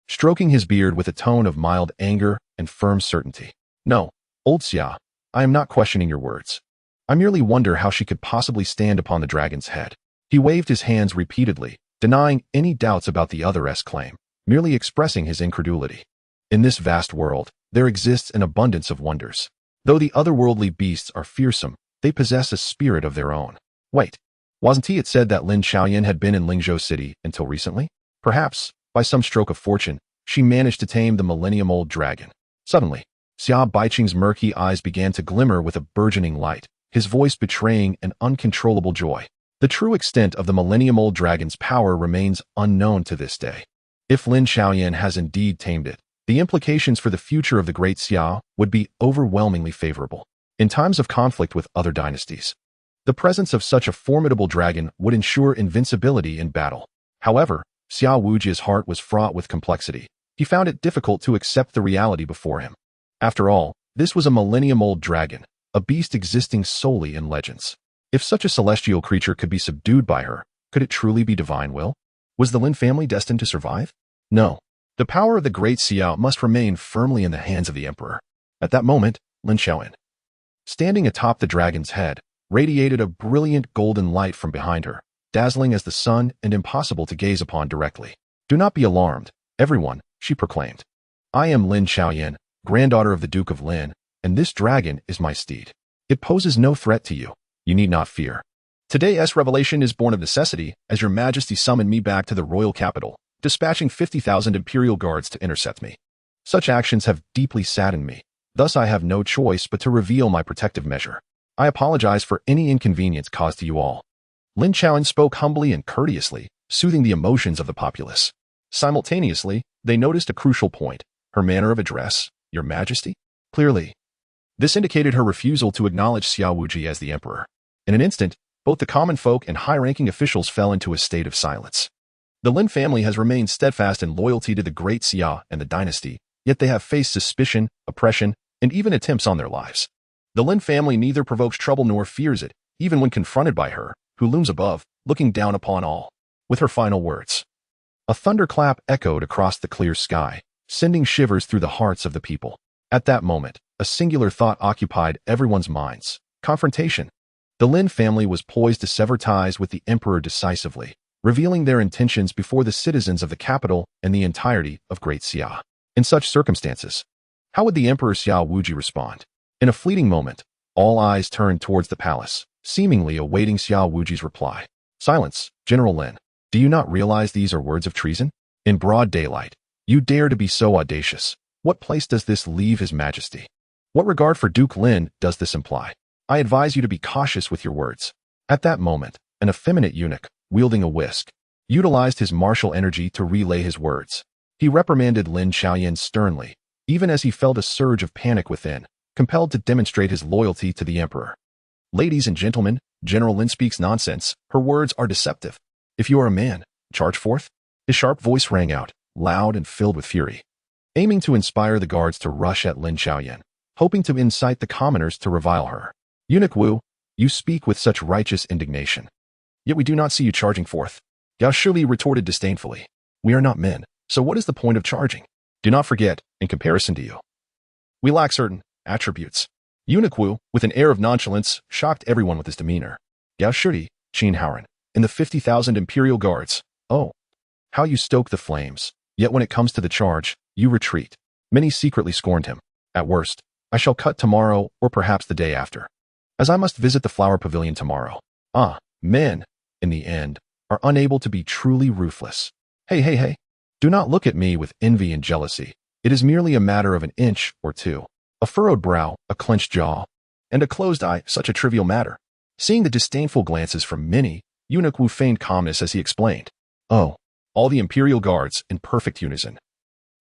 stroking his beard with a tone of mild anger and firm certainty. No, old Xia, I am not questioning your words. I merely wonder how she could possibly stand upon the dragon's head. He waved his hands repeatedly, denying any doubts about the other's claim, merely expressing his incredulity. In this vast world, there exists an abundance of wonders. Though the otherworldly beasts are fearsome, they possess a spirit of their own. Wait, wasn't it said that Lin Xiaoyan had been in Lingzhou City until recently? Perhaps, by some stroke of fortune, she managed to tame the millennium-old dragon. Suddenly, Xia Baiyi's murky eyes began to glimmer with a burgeoning light, his voice betraying an uncontrollable joy. The true extent of the millennium-old dragon's power remains unknown to this day. If Lin Xiaoyan has indeed tamed it, the implications for the future of the Great Xia would be overwhelmingly favorable. In times of conflict with other dynasties, the presence of such a formidable dragon would ensure invincibility in battle. However, Xia Wujie's heart was fraught with complexity. He found it difficult to accept the reality before him. After all, this was a millennium-old dragon, a beast existing solely in legends. If such a celestial creature could be subdued by her, could it truly be divine will? Was the Lin family destined to survive? No. The power of the Great Xia must remain firmly in the hands of the emperor. At that moment, Lin Xiaoyan, standing atop the dragon's head, radiated a brilliant golden light from behind her, dazzling as the sun and impossible to gaze upon directly. Do not be alarmed, everyone, she proclaimed. I am Lin Xiaoyan, granddaughter of the Duke of Lin, and this dragon is my steed. It poses no threat to you. You need not fear. Today's revelation is born of necessity, as your majesty summoned me back to the royal capital, dispatching 50,000 imperial guards to intercept me. Such actions have deeply saddened me. Thus I have no choice but to reveal my protective measure. I apologize for any inconvenience caused to you all. Lin Xiaoyan spoke humbly and courteously, soothing the emotions of the populace. Simultaneously, they noticed a crucial point, her manner of address, Your Majesty? Clearly, this indicated her refusal to acknowledge Xia Wuji as the emperor. In an instant, both the common folk and high-ranking officials fell into a state of silence. The Lin family has remained steadfast in loyalty to the Great Xia and the dynasty, yet they have faced suspicion, oppression, and even attempts on their lives. The Lin family neither provokes trouble nor fears it, even when confronted by her, who looms above, looking down upon all. With her final words, a thunderclap echoed across the clear sky, sending shivers through the hearts of the people. At that moment, a singular thought occupied everyone's minds: confrontation. The Lin family was poised to sever ties with the emperor decisively, revealing their intentions before the citizens of the capital and the entirety of Great Xia. In such circumstances, how would the Emperor Xia Wuji respond? In a fleeting moment, all eyes turned towards the palace, seemingly awaiting Xia Wuji's reply. Silence, General Lin. Do you not realize these are words of treason? In broad daylight, you dare to be so audacious. What place does this leave His Majesty? What regard for Duke Lin does this imply? I advise you to be cautious with your words. At that moment, an effeminate eunuch, wielding a whisk, utilized his martial energy to relay his words. He reprimanded Lin Xiaoyan sternly, even as he felt a surge of panic within, compelled to demonstrate his loyalty to the emperor. Ladies and gentlemen, General Lin speaks nonsense. Her words are deceptive. If you are a man, charge forth. His sharp voice rang out, loud and filled with fury, aiming to inspire the guards to rush at Lin Xiaoyan, hoping to incite the commoners to revile her. Eunuch Wu, you speak with such righteous indignation. Yet we do not see you charging forth. Gao Shili retorted disdainfully. We are not men, so what is the point of charging? Do not forget, in comparison to you, we lack certain attributes. Eunuch Wu, with an air of nonchalance, shocked everyone with his demeanor. Gao Shili, Qin Haoran, and the 50,000 imperial guards. Oh, how you stoke the flames. Yet when it comes to the charge, you retreat. Many secretly scorned him. At worst, I shall cut tomorrow or perhaps the day after, as I must visit the flower pavilion tomorrow. Ah, men, in the end, are unable to be truly ruthless. Hey. Do not look at me with envy and jealousy. It is merely a matter of an inch or two. A furrowed brow, a clenched jaw, and a closed eye, such a trivial matter. Seeing the disdainful glances from many, Eunuch Wu feigned calmness as he explained. Oh, all the imperial guards, in perfect unison,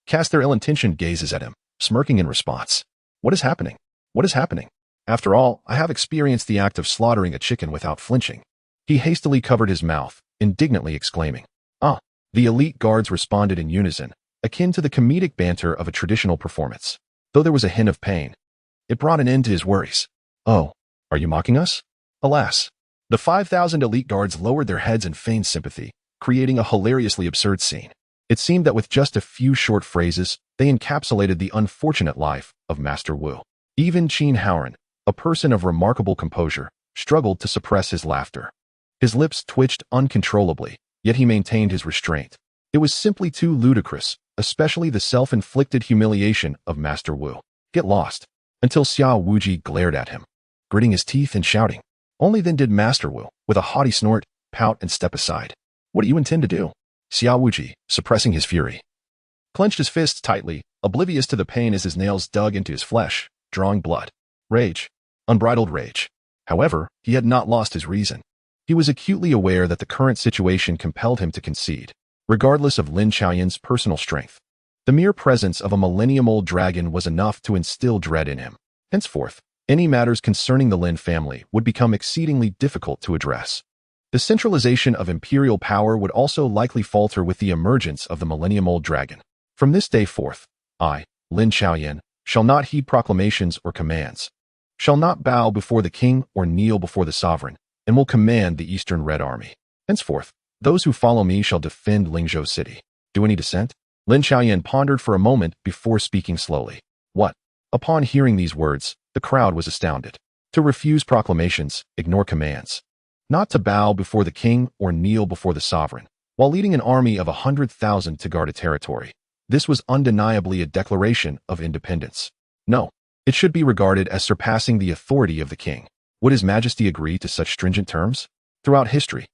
cast their ill-intentioned gazes at him, smirking in response. What is happening? What is happening? After all, I have experienced the act of slaughtering a chicken without flinching. He hastily covered his mouth, indignantly exclaiming. Ah! The elite guards responded in unison, akin to the comedic banter of a traditional performance. Though there was a hint of pain, it brought an end to his worries. Oh, are you mocking us? Alas! The 5,000 elite guards lowered their heads in feigned sympathy, creating a hilariously absurd scene. It seemed that with just a few short phrases, they encapsulated the unfortunate life of Master Wu. Even Qin Haoran, a person of remarkable composure, struggled to suppress his laughter. His lips twitched uncontrollably, yet he maintained his restraint. It was simply too ludicrous, especially the self-inflicted humiliation of Master Wu. Get lost, until Xia Wuji glared at him, gritting his teeth and shouting. Only then did Master Wu, with a haughty snort, pout and step aside. What do you intend to do? Xia Wuji, suppressing his fury, clenched his fists tightly, oblivious to the pain as his nails dug into his flesh, drawing blood. Rage. Unbridled rage. However, he had not lost his reason. He was acutely aware that the current situation compelled him to concede, regardless of Lin Xiaoyan's personal strength. The mere presence of a millennium-old dragon was enough to instill dread in him. Henceforth, any matters concerning the Lin family would become exceedingly difficult to address. The centralization of imperial power would also likely falter with the emergence of the millennium-old dragon. From this day forth, I, Lin Xiaoyan, shall not heed proclamations or commands, shall not bow before the king or kneel before the sovereign, and will command the Eastern Red Army. Henceforth, those who follow me shall defend Lingzhou City. Do any dissent?" Lin Xiaoyan pondered for a moment before speaking slowly. "What?" Upon hearing these words, the crowd was astounded. To refuse proclamations, ignore commands. Not to bow before the king or kneel before the sovereign, while leading an army of 100,000 to guard a territory. This was undeniably a declaration of independence. No, it should be regarded as surpassing the authority of the king. Would His Majesty agree to such stringent terms? Throughout history,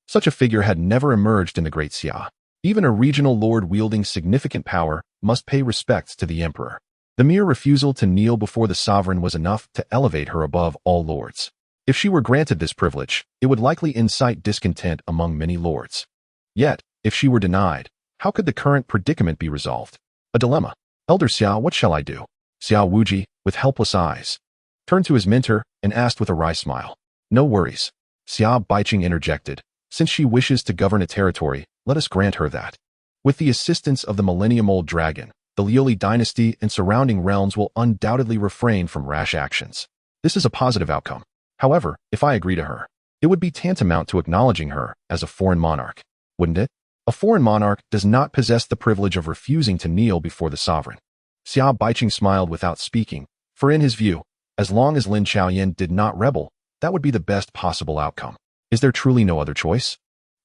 such a figure had never emerged in the Great Xia. Even a regional lord wielding significant power must pay respects to the emperor. The mere refusal to kneel before the sovereign was enough to elevate her above all lords. If she were granted this privilege, it would likely incite discontent among many lords. Yet, if she were denied, how could the current predicament be resolved? A dilemma. "Elder Xia, what shall I do?" Xia Wuji, with helpless eyes, turned to his mentor and asked with a wry smile. "No worries," Xia Baiyi interjected. "Since she wishes to govern a territory, let us grant her that. With the assistance of the millennium-old dragon, the Liu Dynasty and surrounding realms will undoubtedly refrain from rash actions. This is a positive outcome. However, if I agree to her, it would be tantamount to acknowledging her as a foreign monarch, wouldn't it? A foreign monarch does not possess the privilege of refusing to kneel before the sovereign." Xia Baiyi smiled without speaking, for in his view, as long as Lin Xiaoyan did not rebel, that would be the best possible outcome. Is there truly no other choice?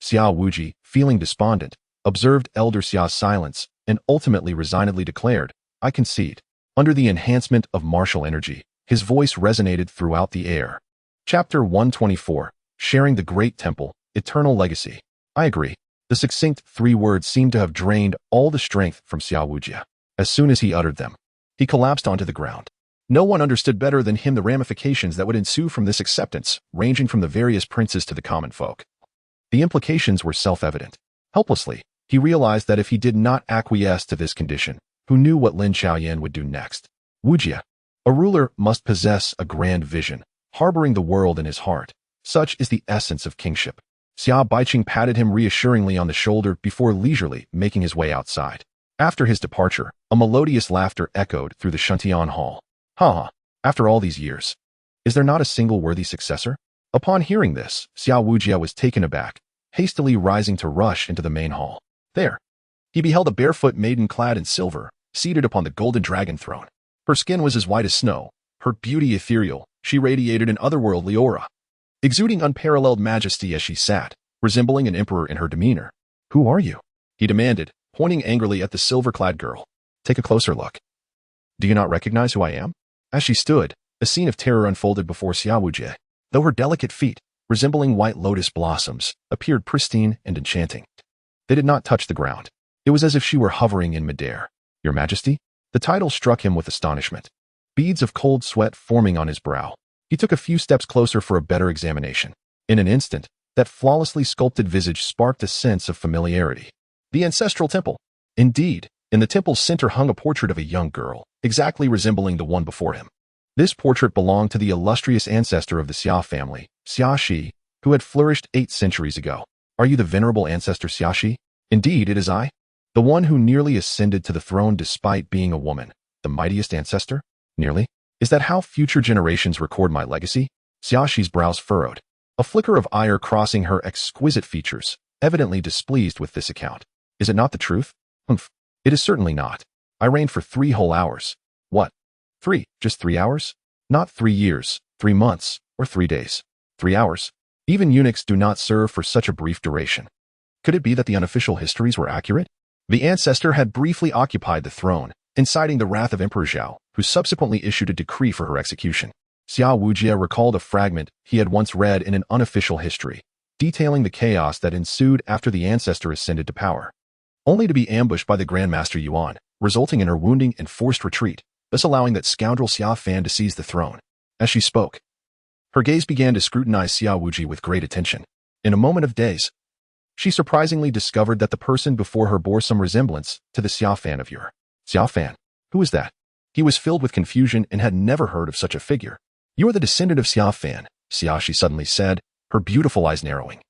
Xia Wuji, feeling despondent, observed Elder Xia's silence and ultimately resignedly declared, "I concede." Under the enhancement of martial energy, his voice resonated throughout the air. Chapter 124, Sharing the Great Temple, Eternal Legacy. "I agree." The succinct 3 words seemed to have drained all the strength from Xia Wuji. As soon as he uttered them, he collapsed onto the ground. No one understood better than him the ramifications that would ensue from this acceptance, ranging from the various princes to the common folk. The implications were self-evident. Helplessly, he realized that if he did not acquiesce to this condition, who knew what Lin Xiaoyan would do next? Wujia. A ruler must possess a grand vision, harboring the world in his heart. Such is the essence of kingship. Xia Baiyi patted him reassuringly on the shoulder before leisurely making his way outside. After his departure, a melodious laughter echoed through the Shuntian Hall. "Ha! After all these years, is there not a single worthy successor?" Upon hearing this, Xia Wujia was taken aback, hastily rising to rush into the main hall. There, he beheld a barefoot maiden clad in silver, seated upon the golden dragon throne. Her skin was as white as snow, her beauty ethereal, she radiated an otherworldly aura, exuding unparalleled majesty as she sat, resembling an emperor in her demeanor. "Who are you?" he demanded, pointing angrily at the silver-clad girl. "Take a closer look. Do you not recognize who I am?" As she stood, a scene of terror unfolded before Xia Wujie. Though her delicate feet, resembling white lotus blossoms, appeared pristine and enchanting, they did not touch the ground. It was as if she were hovering in midair. "Your Majesty?" The title struck him with astonishment, beads of cold sweat forming on his brow. He took a few steps closer for a better examination. In an instant, that flawlessly sculpted visage sparked a sense of familiarity. The ancestral temple. Indeed, in the temple's center hung a portrait of a young girl, exactly resembling the one before him. This portrait belonged to the illustrious ancestor of the Xia family, Xia Shi, who had flourished 8 centuries ago. "Are you the venerable ancestor Xia Shi?" "Indeed, it is I. The one who nearly ascended to the throne despite being a woman. The mightiest ancestor? Nearly? Is that how future generations record my legacy?" Xia Shi's brows furrowed, a flicker of ire crossing her exquisite features, evidently displeased with this account. "Is it not the truth?" "Humph. It is certainly not. I reigned for 3 whole hours." "What? 3? Just 3 hours? Not 3 years, 3 months, or 3 days. 3 hours. Even eunuchs do not serve for such a brief duration." Could it be that the unofficial histories were accurate? The ancestor had briefly occupied the throne, inciting the wrath of Emperor Zhao, who subsequently issued a decree for her execution. Xia Wujie recalled a fragment he had once read in an unofficial history, detailing the chaos that ensued after the ancestor ascended to power, only to be ambushed by the Grandmaster Yuan, resulting in her wounding and forced retreat, thus allowing that scoundrel Xia Fan to seize the throne. As she spoke, her gaze began to scrutinize Xia Wuji with great attention. In a moment of daze, she surprisingly discovered that the person before her bore some resemblance to the Xia Fan of yore. Xia Fan? Who is that? He was filled with confusion and had never heard of such a figure. "You are the descendant of Xia Fan," Xia Shi suddenly said, her beautiful eyes narrowing,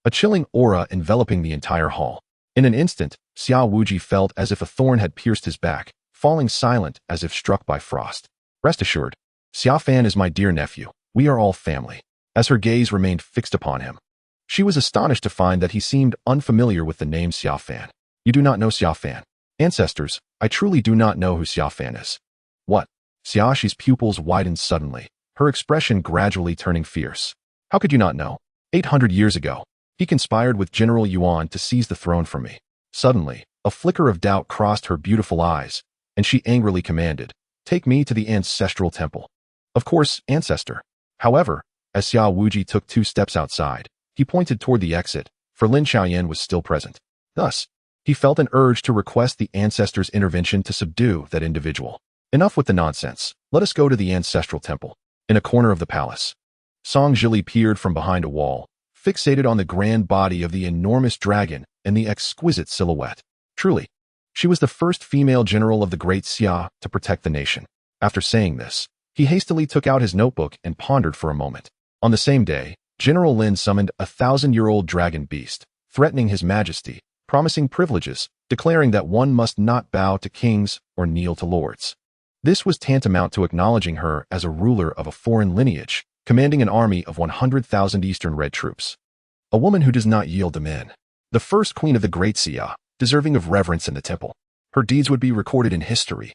a chilling aura enveloping the entire hall. In an instant, Xia Wuji felt as if a thorn had pierced his back, falling silent as if struck by frost. "Rest assured, Xia Fan is my dear nephew. We are all family." as her gaze remained fixed upon him. She was astonished to find that he seemed unfamiliar with the name Xia Fan. You do not know Xia Fan? Ancestors, I truly do not know who Xia Fan is. What? Xiaoxi's pupils widened suddenly, her expression gradually turning fierce. How could you not know? 800 years ago, he conspired with General Yuan to seize the throne from me. Suddenly, a flicker of doubt crossed her beautiful eyes, and she angrily commanded, "Take me to the ancestral temple." Of course, ancestor. However, as Xia Wuji took 2 steps outside, he pointed toward the exit, for Lin Xiaoyan was still present. Thus, he felt an urge to request the ancestor's intervention to subdue that individual. Enough with the nonsense. Let us go to the ancestral temple. In a corner of the palace, Song Zhili peered from behind a wall, fixated on the grand body of the enormous dragon and the exquisite silhouette. Truly, she was the first female general of the Great Xia to protect the nation. After saying this, he hastily took out his notebook and pondered for a moment. On the same day, General Lin summoned a 1,000-year-old dragon beast, threatening his majesty, promising privileges, declaring that one must not bow to kings or kneel to lords. This was tantamount to acknowledging her as a ruler of a foreign lineage, commanding an army of 100,000 Eastern Red troops. A woman who does not yield to men. The first queen of the Great Xia, deserving of reverence in the temple. Her deeds would be recorded in history,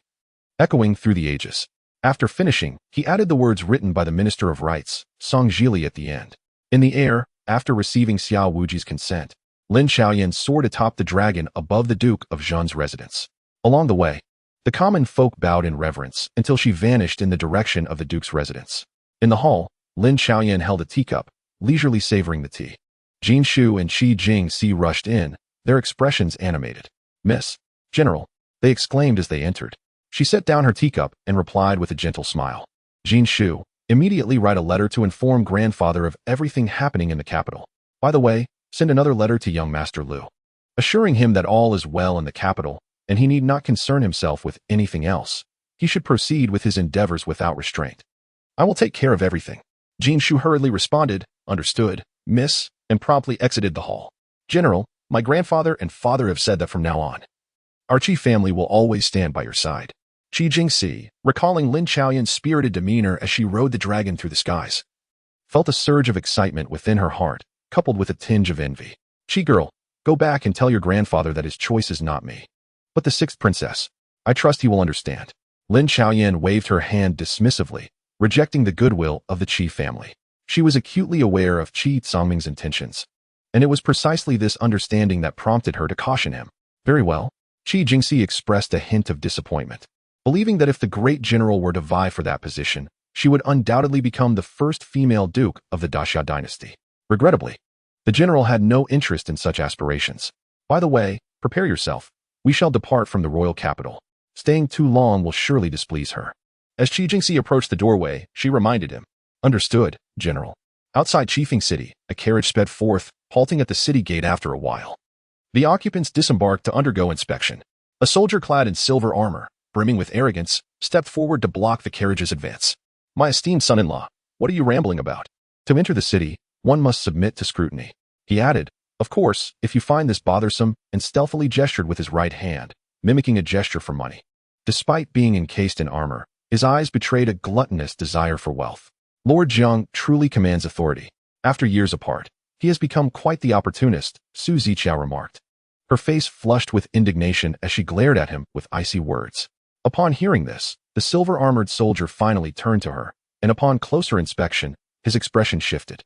echoing through the ages. After finishing, he added the words written by the Minister of Rites, Song Zhili, at the end. In the air, after receiving Xia Wuji's consent, Lin Xiaoyan soared atop the dragon above the Duke of Zhen's residence. Along the way, the common folk bowed in reverence until she vanished in the direction of the Duke's residence. In the hall, Lin Xiaoyan held a teacup, leisurely savoring the tea. Jin Shu and Qi Jingxi rushed in, their expressions animated. "Miss General," they exclaimed as they entered. She set down her teacup and replied with a gentle smile. Jin Shu, immediately write a letter to inform grandfather of everything happening in the capital. By the way, send another letter to young Master Liu, assuring him that all is well in the capital and he need not concern himself with anything else. He should proceed with his endeavors without restraint. I will take care of everything. Jin Shu hurriedly responded, "Understood, miss," and promptly exited the hall. "General, my grandfather and father have said that from now on, our Qi family will always stand by your side." Qi Jingxi, recalling Lin Xiaoyan's spirited demeanor as she rode the dragon through the skies, felt a surge of excitement within her heart, coupled with a tinge of envy. "Qi girl, go back and tell your grandfather that his choice is not me, but the 6th princess. I trust he will understand." Lin Xiaoyan waved her hand dismissively, rejecting the goodwill of the Qi family. She was acutely aware of Qi Zongming's intentions, and it was precisely this understanding that prompted her to caution him. "Very well." Qi Jingxi expressed a hint of disappointment, believing that if the great general were to vie for that position, she would undoubtedly become the first female duke of the Xia Dynasty. Regrettably, the general had no interest in such aspirations. "By the way, prepare yourself. We shall depart from the royal capital. Staying too long will surely displease her." As Qi Jingxi approached the doorway, she reminded him, "Understood, General." Outside Chiefing City, a carriage sped forth, halting at the city gate after a while. The occupants disembarked to undergo inspection. A soldier clad in silver armor, brimming with arrogance, stepped forward to block the carriage's advance. "My esteemed son-in-law, what are you rambling about? To enter the city, one must submit to scrutiny." He added, "Of course, if you find this bothersome," and stealthily gestured with his right hand, mimicking a gesture for money. Despite being encased in armor, his eyes betrayed a gluttonous desire for wealth. Lord Jiang truly commands authority. After years apart, he has become quite the opportunist, Su Ziqiao remarked. Her face flushed with indignation as she glared at him with icy words. Upon hearing this, the silver-armored soldier finally turned to her, and upon closer inspection, his expression shifted.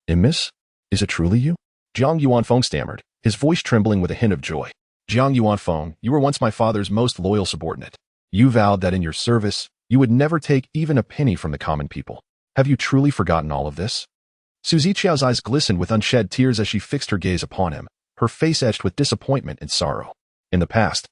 "Miss, is it truly you?" Jiang Yuanfeng stammered, his voice trembling with a hint of joy. "Jiang Yuanfeng, you were once my father's most loyal subordinate. You vowed that in your service, you would never take even a penny from the common people. Have you truly forgotten all of this?" Su Ziqiao's eyes glistened with unshed tears as she fixed her gaze upon him, her face etched with disappointment and sorrow. In the past,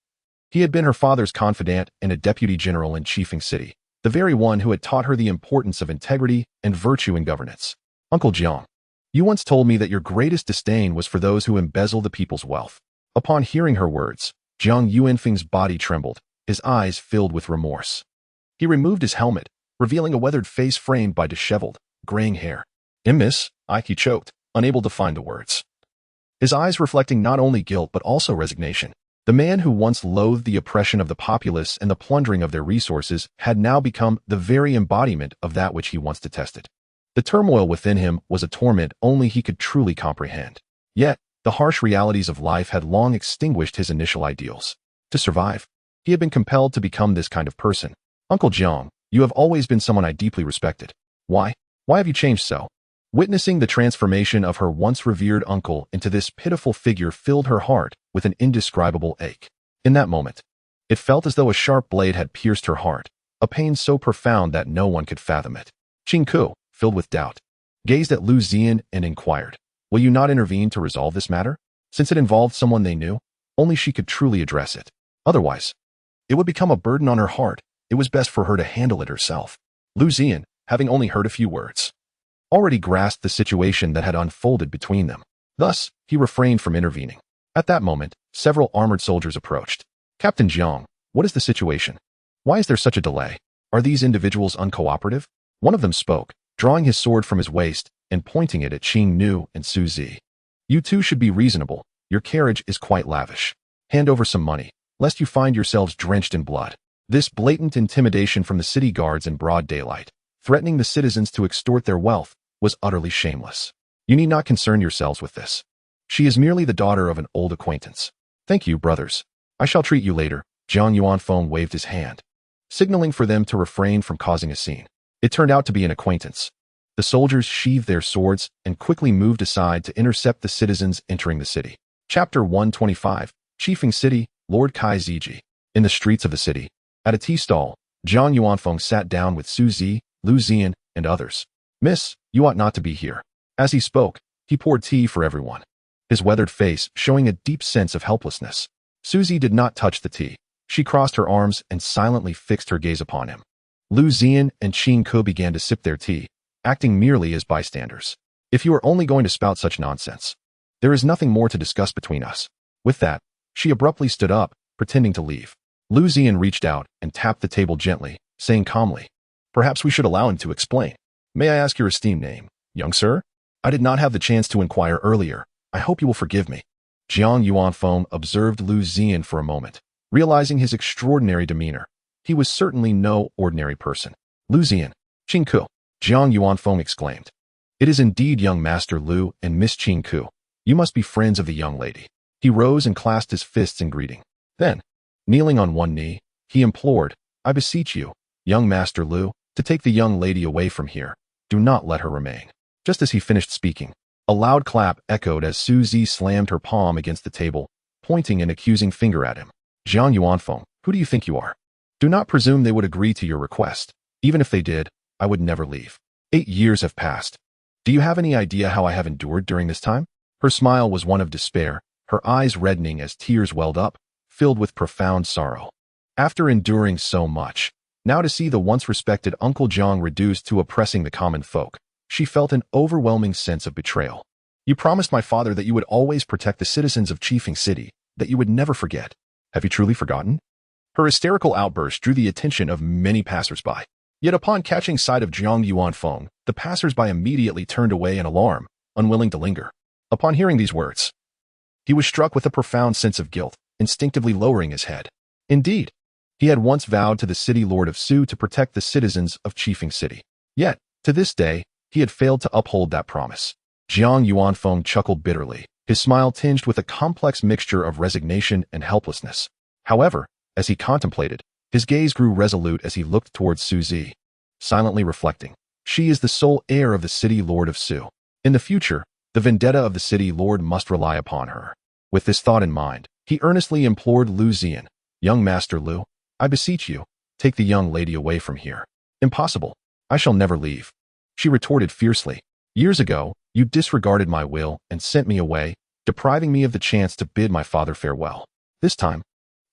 he had been her father's confidant and a deputy general in Chiefing City, the very one who had taught her the importance of integrity and virtue in governance. "Uncle Jiang, you once told me that your greatest disdain was for those who embezzle the people's wealth." Upon hearing her words, Jiang Yuanfeng's body trembled, his eyes filled with remorse. He removed his helmet, revealing a weathered face framed by disheveled, graying hair. "Miss," he choked, unable to find the words. His eyes reflecting not only guilt but also resignation. The man who once loathed the oppression of the populace and the plundering of their resources had now become the very embodiment of that which he once detested. The turmoil within him was a torment only he could truly comprehend. Yet, the harsh realities of life had long extinguished his initial ideals. To survive, he had been compelled to become this kind of person. Uncle Jiang, you have always been someone I deeply respected. Why? Why have you changed so? Witnessing the transformation of her once revered uncle into this pitiful figure filled her heart with an indescribable ache. In that moment, it felt as though a sharp blade had pierced her heart, a pain so profound that no one could fathom it. Qing Ku, filled with doubt, gazed at Liu Ziyan and inquired, will you not intervene to resolve this matter? Since it involved someone they knew, only she could truly address it. Otherwise, it would become a burden on her heart. It was best for her to handle it herself. Liu Ziyan, having only heard a few words, already grasped the situation that had unfolded between them. Thus, he refrained from intervening. At that moment, several armored soldiers approached. Captain Jiang, what is the situation? Why is there such a delay? Are these individuals uncooperative? One of them spoke, drawing his sword from his waist and pointing it at Qing Nu and Su Zi. You two should be reasonable. Your carriage is quite lavish. Hand over some money, lest you find yourselves drenched in blood. This blatant intimidation from the city guards in broad daylight, threatening the citizens to extort their wealth, was utterly shameless. You need not concern yourselves with this. She is merely the daughter of an old acquaintance. Thank you, brothers. I shall treat you later. Jiang Yuanfeng waved his hand, signaling for them to refrain from causing a scene. It turned out to be an acquaintance. The soldiers sheathed their swords and quickly moved aside to intercept the citizens entering the city. Chapter 125, Chiefing City, Lord Kai Ziji. In the streets of the city, at a tea stall, Jiang Yuanfeng sat down with Su Zi, Liu Ziyan, and others. Miss, you ought not to be here. As he spoke, he poured tea for everyone, his weathered face showing a deep sense of helplessness. Suzy did not touch the tea. She crossed her arms and silently fixed her gaze upon him. Liu Ziyan and Qing Ku began to sip their tea, acting merely as bystanders. If you are only going to spout such nonsense, there is nothing more to discuss between us. With that, she abruptly stood up, pretending to leave. Liu Ziyan reached out and tapped the table gently, saying calmly, perhaps we should allow him to explain. May I ask your esteemed name, young sir? I did not have the chance to inquire earlier. I hope you will forgive me. Jiang Yuanfeng observed Liu Ziyan for a moment, realizing his extraordinary demeanor. He was certainly no ordinary person. Liu Ziyan, Qing Ku, Jiang Yuanfeng exclaimed. It is indeed young Master Liu and Miss Qing Ku. You must be friends of the young lady. He rose and clasped his fists in greeting. Then, kneeling on one knee, he implored, I beseech you, young Master Liu, to take the young lady away from here. Do not let her remain. Just as he finished speaking, a loud clap echoed as Su Zi slammed her palm against the table, pointing an accusing finger at him. Jiang Yuanfeng, who do you think you are? Do not presume they would agree to your request. Even if they did, I would never leave. 8 years have passed. Do you have any idea how I have endured during this time? Her smile was one of despair, her eyes reddening as tears welled up, filled with profound sorrow. After enduring so much, now to see the once respected Uncle Jiang reduced to oppressing the common folk, she felt an overwhelming sense of betrayal. You promised my father that you would always protect the citizens of Chiefing City, that you would never forget. Have you truly forgotten? Her hysterical outburst drew the attention of many passersby. Yet upon catching sight of Jiang Yuanfeng, the passersby immediately turned away in alarm, unwilling to linger. Upon hearing these words, he was struck with a profound sense of guilt, instinctively lowering his head. Indeed, he had once vowed to the city lord of Su to protect the citizens of Chiefing City. Yet, to this day, he had failed to uphold that promise. Jiang Yuanfeng chuckled bitterly, his smile tinged with a complex mixture of resignation and helplessness. However, as he contemplated, his gaze grew resolute as he looked towards Su Zi, silently reflecting, she is the sole heir of the city lord of Su. In the future, the vendetta of the city lord must rely upon her. With this thought in mind, he earnestly implored Liu Ziyan, young Master Liu, I beseech you, take the young lady away from here. Impossible. I shall never leave. She retorted fiercely. Years ago, you disregarded my will and sent me away, depriving me of the chance to bid my father farewell. This time,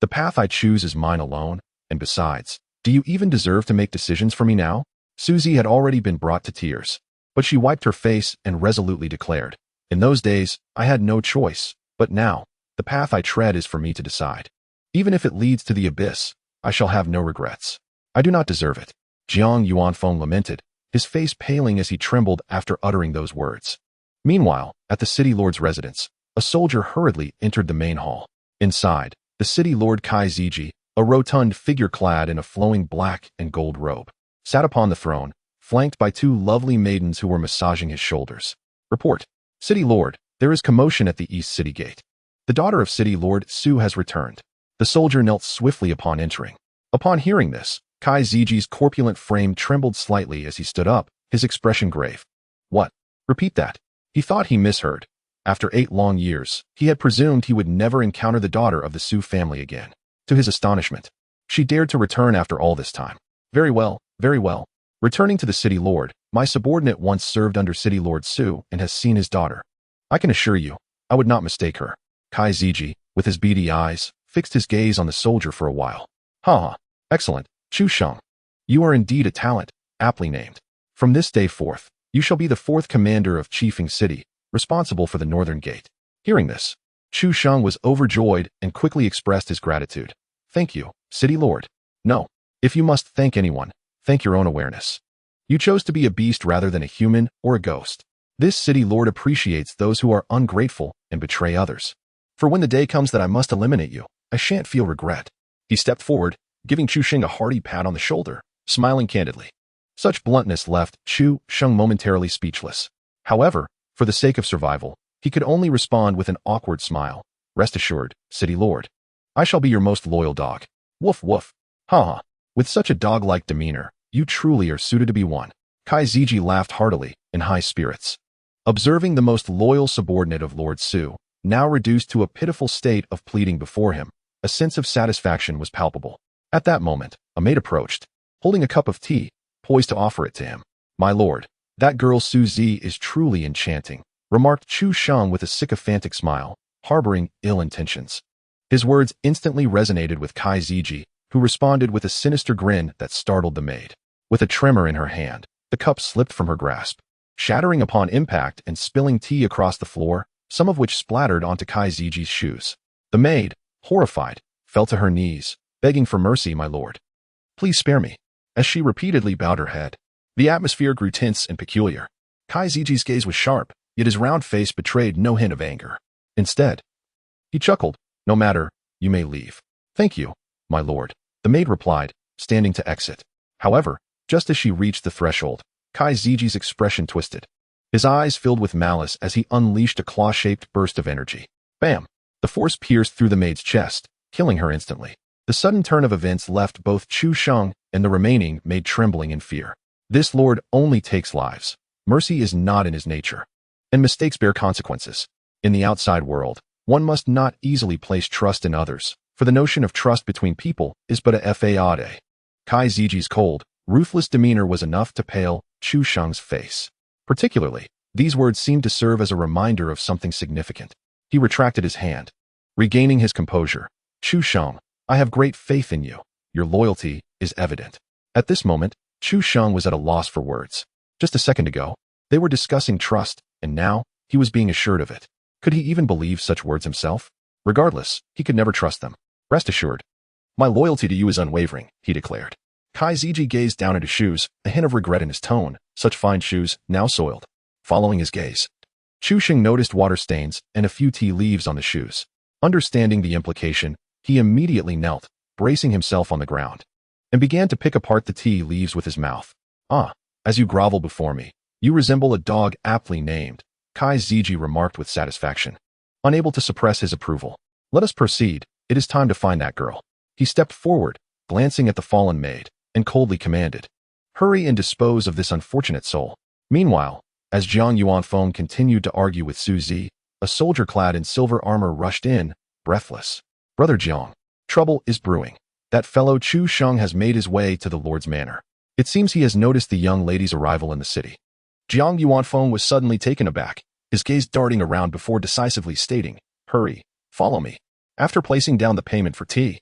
the path I choose is mine alone, and besides, do you even deserve to make decisions for me now? Suzy had already been brought to tears, but she wiped her face and resolutely declared, in those days, I had no choice, but now, the path I tread is for me to decide. Even if it leads to the abyss, I shall have no regrets. I do not deserve it. Jiang Yuanfeng lamented, his face paling as he trembled after uttering those words. Meanwhile, at the city lord's residence, a soldier hurriedly entered the main hall. Inside, the city lord Kai Ziji, a rotund figure clad in a flowing black and gold robe, sat upon the throne, flanked by two lovely maidens who were massaging his shoulders. Report. City Lord, there is commotion at the East City Gate. The daughter of City Lord Su has returned. The soldier knelt swiftly upon entering. Upon hearing this, Kai Ziji's corpulent frame trembled slightly as he stood up, his expression grave. What? Repeat that. He thought he misheard. After 8 long years, he had presumed he would never encounter the daughter of the Su family again. To his astonishment, she dared to return after all this time. Very well, very well. Returning to the City Lord, my subordinate once served under City Lord Su and has seen his daughter. I can assure you, I would not mistake her. Kai Ziji, with his beady eyes, fixed his gaze on the soldier for a while. Ha! Excellent, Chu Sheng. You are indeed a talent, aptly named. From this day forth, you shall be the 4th commander of Chiefing City, responsible for the Northern Gate. Hearing this, Chu Sheng was overjoyed and quickly expressed his gratitude. Thank you, City Lord. No, if you must thank anyone, thank your own awareness. You chose to be a beast rather than a human or a ghost. This City Lord appreciates those who are ungrateful and betray others. For when the day comes that I must eliminate you, I shan't feel regret. He stepped forward, giving Chu Sheng a hearty pat on the shoulder, smiling candidly. Such bluntness left Chu Sheng momentarily speechless. However, for the sake of survival, he could only respond with an awkward smile. Rest assured, City Lord. I shall be your most loyal dog. Woof woof. Ha ha. With such a dog-like demeanor, you truly are suited to be one. Kai Ziji laughed heartily, in high spirits. Observing the most loyal subordinate of Lord Su, now reduced to a pitiful state of pleading before him, a sense of satisfaction was palpable. At that moment, a maid approached, holding a cup of tea, poised to offer it to him. My lord, that girl Su Zi is truly enchanting, remarked Chu Sheng with a sycophantic smile, harboring ill intentions. His words instantly resonated with Kai Ziji, who responded with a sinister grin that startled the maid. With a tremor in her hand, the cup slipped from her grasp, shattering upon impact and spilling tea across the floor, some of which splattered onto Kai Ziji's shoes. The maid, horrified, fell to her knees, begging for mercy, my lord. Please spare me. As she repeatedly bowed her head, the atmosphere grew tense and peculiar. Kai Ziji's gaze was sharp, yet his round face betrayed no hint of anger. Instead, he chuckled. No matter, you may leave. Thank you, my lord, the maid replied, standing to exit. However, just as she reached the threshold, Kai Ziji's expression twisted. His eyes filled with malice as he unleashed a claw-shaped burst of energy. Bam! The force pierced through the maid's chest, killing her instantly. The sudden turn of events left both Chu Sheng and the remaining maid trembling in fear. This lord only takes lives. Mercy is not in his nature. And mistakes bear consequences. In the outside world, one must not easily place trust in others, for the notion of trust between people is but a fade. Kai Ziji's cold, ruthless demeanor was enough to pale Chu Sheng's face. Particularly, these words seemed to serve as a reminder of something significant. He retracted his hand. Regaining his composure, Chu Sheng, I have great faith in you. Your loyalty is evident. At this moment, Chu Sheng was at a loss for words. Just a second ago, they were discussing trust, and now, he was being assured of it. Could he even believe such words himself? Regardless, he could never trust them. Rest assured. My loyalty to you is unwavering, he declared. Kai Ziji gazed down at his shoes, a hint of regret in his tone, such fine shoes, now soiled. Following his gaze, Chu Sheng noticed water stains and a few tea leaves on the shoes. Understanding the implication, he immediately knelt, bracing himself on the ground, and began to pick apart the tea leaves with his mouth. Ah, as you grovel before me, you resemble a dog aptly named, Kai Ziji remarked with satisfaction, unable to suppress his approval. Let us proceed, it is time to find that girl. He stepped forward, glancing at the fallen maid, and coldly commanded, hurry and dispose of this unfortunate soul. Meanwhile, as Jiang Yuanfeng continued to argue with Su Zi, a soldier clad in silver armor rushed in, breathless. Brother Jiang, trouble is brewing. That fellow Chu Sheng has made his way to the Lord's manor. It seems he has noticed the young lady's arrival in the city. Jiang Yuanfeng was suddenly taken aback, his gaze darting around before decisively stating, hurry, follow me. After placing down the payment for tea,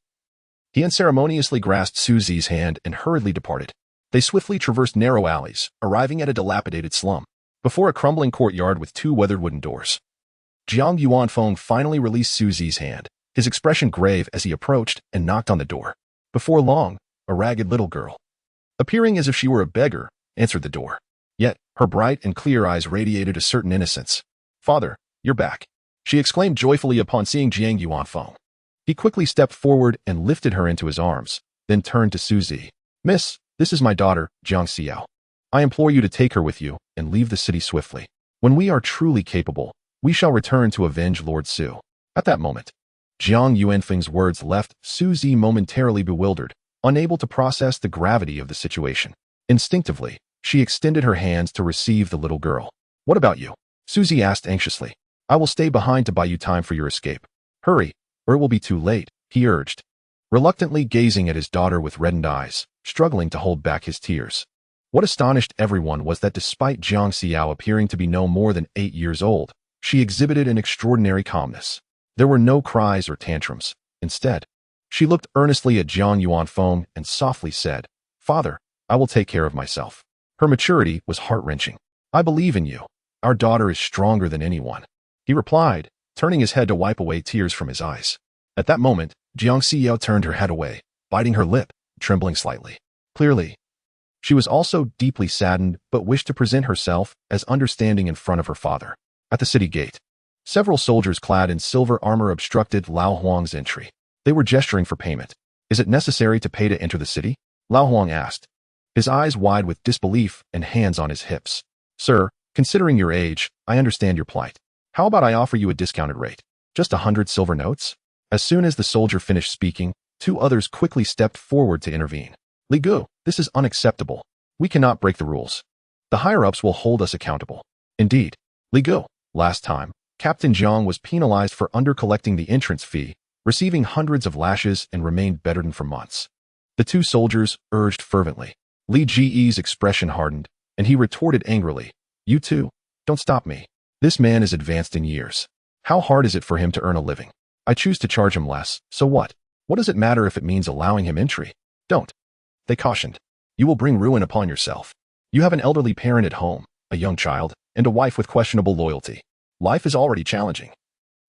he unceremoniously grasped Su Zi's hand and hurriedly departed. They swiftly traversed narrow alleys, arriving at a dilapidated slum, before a crumbling courtyard with 2 weathered wooden doors. Jiang Yuanfeng finally released Su Zi's hand, his expression grave as he approached and knocked on the door. Before long, a ragged little girl, appearing as if she were a beggar, answered the door. Yet, her bright and clear eyes radiated a certain innocence. Father, you're back, she exclaimed joyfully upon seeing Jiang Yuanfeng. He quickly stepped forward and lifted her into his arms, then turned to Su Zi. Miss, this is my daughter, Jiang Xiao. I implore you to take her with you and leave the city swiftly. When we are truly capable, we shall return to avenge Lord Su." At that moment, Jiang Yuanfeng's words left Su Zi momentarily bewildered, unable to process the gravity of the situation. Instinctively, she extended her hands to receive the little girl. "What about you?" Su Zi asked anxiously. "I will stay behind to buy you time for your escape. Hurry, or it will be too late," he urged, reluctantly gazing at his daughter with reddened eyes, struggling to hold back his tears. What astonished everyone was that despite Jiang Xiao appearing to be no more than 8 years old, she exhibited an extraordinary calmness. There were no cries or tantrums. Instead, she looked earnestly at Jiang Yuanfeng and softly said, "Father, I will take care of myself." Her maturity was heart-wrenching. "I believe in you. Our daughter is stronger than anyone," he replied, turning his head to wipe away tears from his eyes. At that moment, Jiang Xiao turned her head away, biting her lip, trembling slightly. Clearly, she was also deeply saddened but wished to present herself as understanding in front of her father. At the city gate, several soldiers clad in silver armor obstructed Lao Huang's entry. They were gesturing for payment. "Is it necessary to pay to enter the city?" Lao Huang asked, his eyes wide with disbelief and hands on his hips. "Sir, considering your age, I understand your plight. How about I offer you a discounted rate? Just 100 silver notes?" As soon as the soldier finished speaking, 2 others quickly stepped forward to intervene. "Li Gu, this is unacceptable. We cannot break the rules. The higher-ups will hold us accountable." "Indeed, Li Gu, last time, Captain Zhang was penalized for under-collecting the entrance fee, receiving hundreds of lashes and remained bedridden for months." The 2 soldiers urged fervently. Li Ji's expression hardened, and he retorted angrily, "You two, don't stop me. This man is advanced in years. How hard is it for him to earn a living? I choose to charge him less, so what? What does it matter if it means allowing him entry? Don't." They cautioned. "You will bring ruin upon yourself. You have an elderly parent at home, a young child, and a wife with questionable loyalty. Life is already challenging.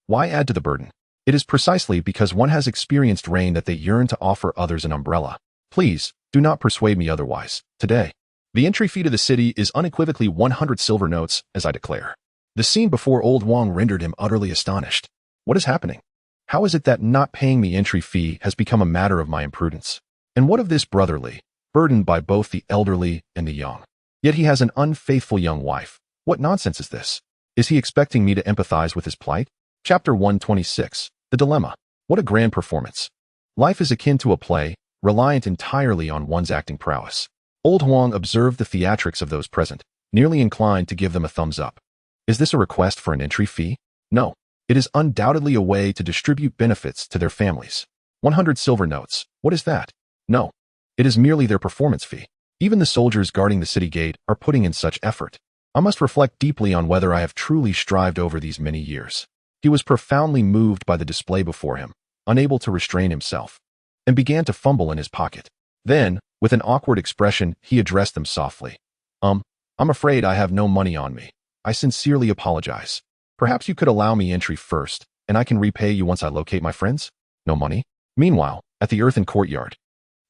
Why add to the burden? It is precisely because one has experienced rain that they yearn to offer others an umbrella. Please, do not persuade me otherwise. Today, the entry fee to the city is unequivocally 100 silver notes, as I declare." The scene before Old Wang rendered him utterly astonished. What is happening? How is it that not paying the entry fee has become a matter of my imprudence? And what of this brotherly, burdened by both the elderly and the young? Yet he has an unfaithful young wife. What nonsense is this? Is he expecting me to empathize with his plight? Chapter 126. The Dilemma. What a grand performance. Life is akin to a play, reliant entirely on one's acting prowess. Old Huang observed the theatrics of those present, nearly inclined to give them a thumbs up. Is this a request for an entry fee? No. It is undoubtedly a way to distribute benefits to their families. 100 silver notes. What is that? No. It is merely their performance fee. Even the soldiers guarding the city gate are putting in such effort. I must reflect deeply on whether I have truly strived over these many years. He was profoundly moved by the display before him, unable to restrain himself, and began to fumble in his pocket. Then, with an awkward expression, he addressed them softly. I'm afraid I have no money on me. I sincerely apologize. Perhaps you could allow me entry first, and I can repay you once I locate my friends? No money? Meanwhile, at the earthen courtyard,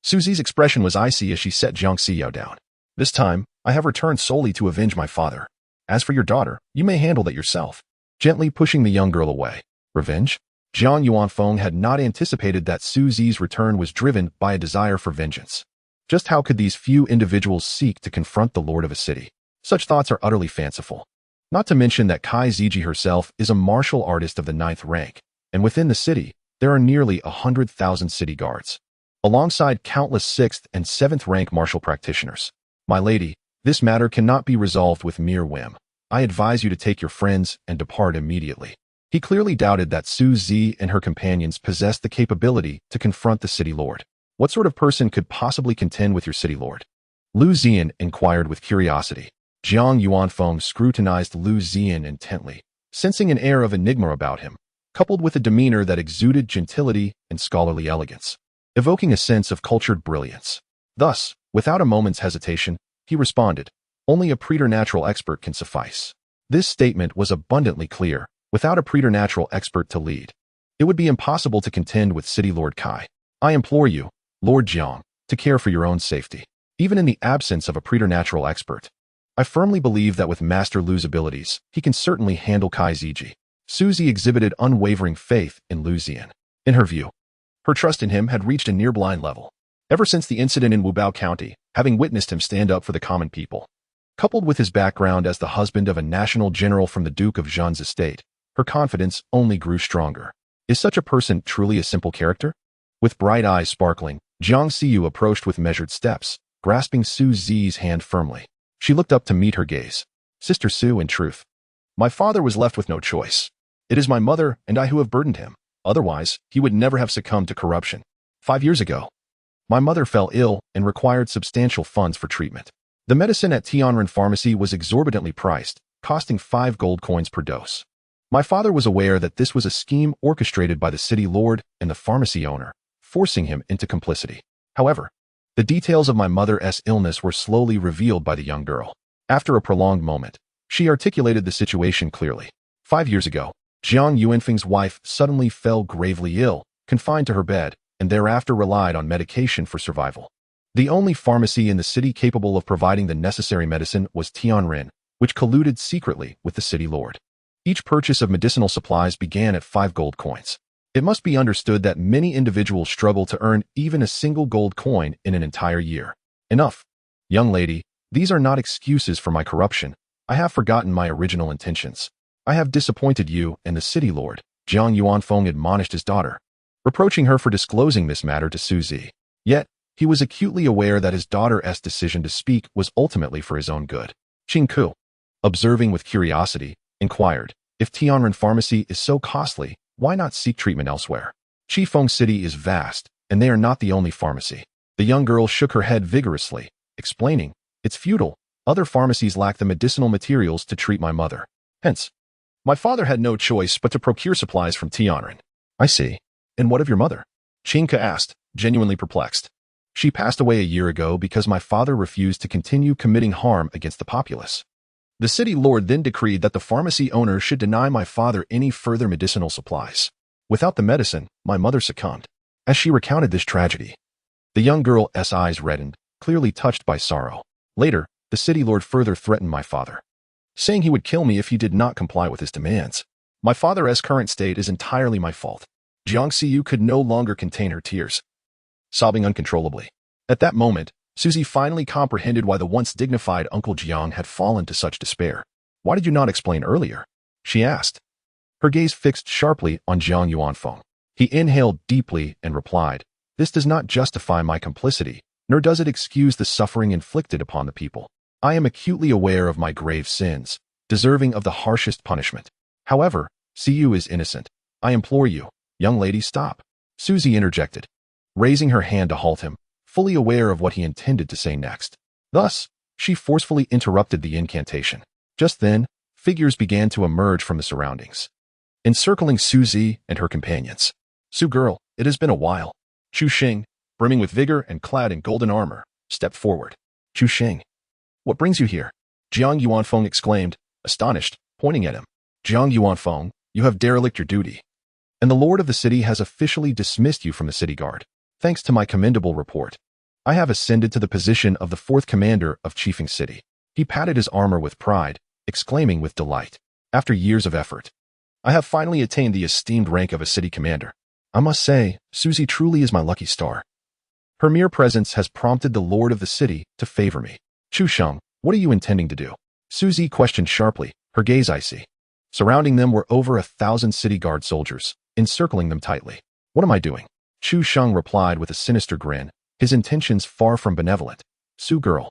Suzy's expression was icy as she set Jiang Xiao down. This time, I have returned solely to avenge my father. As for your daughter, you may handle that yourself. Gently pushing the young girl away. Revenge? Jiang Yuanfeng had not anticipated that Suzy's return was driven by a desire for vengeance. Just how could these few individuals seek to confront the lord of a city? Such thoughts are utterly fanciful. Not to mention that Kai Ziji herself is a martial artist of the 9th rank, and within the city, there are nearly 100,000 city guards, alongside countless 6th and 7th rank martial practitioners. My lady, this matter cannot be resolved with mere whim. I advise you to take your friends and depart immediately. He clearly doubted that Su Zi and her companions possessed the capability to confront the city lord. What sort of person could possibly contend with your city lord? Liu Ziyan inquired with curiosity. Jiang Yuanfeng scrutinized Liu Ziyan intently, sensing an air of enigma about him, coupled with a demeanor that exuded gentility and scholarly elegance, evoking a sense of cultured brilliance. Thus, without a moment's hesitation, he responded, "Only a preternatural expert can suffice." This statement was abundantly clear. Without a preternatural expert to lead, it would be impossible to contend with City Lord Kai. I implore you, Lord Jiang, to care for your own safety, even in the absence of a preternatural expert. I firmly believe that with Master Liu's abilities, he can certainly handle Kai Ziji. Suzy exhibited unwavering faith in Liu Ziyan. In her view, her trust in him had reached a near-blind level. Ever since the incident in Wubao County, having witnessed him stand up for the common people, Coupled with his background as the husband of a national general from the Duke of Zhan's estate, her confidence only grew stronger. Is such a person truly a simple character? With bright eyes sparkling, Jiang Xiyu approached with measured steps, grasping Su Zi's hand firmly. She looked up to meet her gaze. Sister Su, in truth. My father was left with no choice. It is my mother and I who have burdened him. Otherwise, he would never have succumbed to corruption. 5 years ago, my mother fell ill and required substantial funds for treatment. The medicine at Tianren Pharmacy was exorbitantly priced, costing 5 gold coins per dose. My father was aware that this was a scheme orchestrated by the city lord and the pharmacy owner, forcing him into complicity. However, the details of my mother's illness were slowly revealed by the young girl. After a prolonged moment, she articulated the situation clearly. 5 years ago, Jiang Yuanfeng's wife suddenly fell gravely ill, confined to her bed, and thereafter relied on medication for survival. The only pharmacy in the city capable of providing the necessary medicine was Tianren, which colluded secretly with the city lord. Each purchase of medicinal supplies began at 5 gold coins. It must be understood that many individuals struggle to earn even a single gold coin in an entire year. Enough. Young lady, these are not excuses for my corruption. I have forgotten my original intentions. I have disappointed you and the city lord, Jiang Yuanfeng admonished his daughter, reproaching her for disclosing this matter to Su Zi. Yet, he was acutely aware that his daughter's decision to speak was ultimately for his own good. Qing Ku, observing with curiosity, inquired, if Tianren Pharmacy is so costly, why not seek treatment elsewhere? Qifeng City is vast, and they are not the only pharmacy. The young girl shook her head vigorously, explaining, it's futile. Other pharmacies lack the medicinal materials to treat my mother. Hence, my father had no choice but to procure supplies from Tianren. I see. And what of your mother? Qing Ke asked, genuinely perplexed. She passed away a year ago because my father refused to continue committing harm against the populace. The city lord then decreed that the pharmacy owner should deny my father any further medicinal supplies. Without the medicine, my mother succumbed. As she recounted this tragedy, the young girl's eyes reddened, clearly touched by sorrow. Later, the city lord further threatened my father, saying he would kill me if he did not comply with his demands. My father's current state is entirely my fault. Jiang Xiyu could no longer contain her tears, sobbing uncontrollably. At that moment, Suzy finally comprehended why the once dignified Uncle Jiang had fallen to such despair. Why did you not explain earlier? She asked. Her gaze fixed sharply on Jiang Yuanfeng. He inhaled deeply and replied, this does not justify my complicity, nor does it excuse the suffering inflicted upon the people. I am acutely aware of my grave sins, deserving of the harshest punishment. However, Xiyu is innocent. I implore you, young lady, stop. Suzy interjected, raising her hand to halt him, fully aware of what he intended to say next. Thus, she forcefully interrupted the incantation. Just then, figures began to emerge from the surroundings, encircling Suzy and her companions. Su girl, it has been a while. Chu Xing, brimming with vigor and clad in golden armor, stepped forward. Chu Xing, what brings you here? Jiang Yuanfeng exclaimed, astonished, pointing at him. Jiang Yuanfeng, you have derelict your duty, and the lord of the city has officially dismissed you from the city guard. Thanks to my commendable report, I have ascended to the position of the 4th commander of Qifeng City. He patted his armor with pride, exclaiming with delight, after years of effort, I have finally attained the esteemed rank of a city commander. I must say, Suzy truly is my lucky star. Her mere presence has prompted the lord of the city to favor me. Chu Sheng, what are you intending to do? Suzy questioned sharply, her gaze icy. Surrounding them were over 1,000 city guard soldiers, encircling them tightly. What am I doing? Chu Sheng replied with a sinister grin, his intentions far from benevolent. Su girl,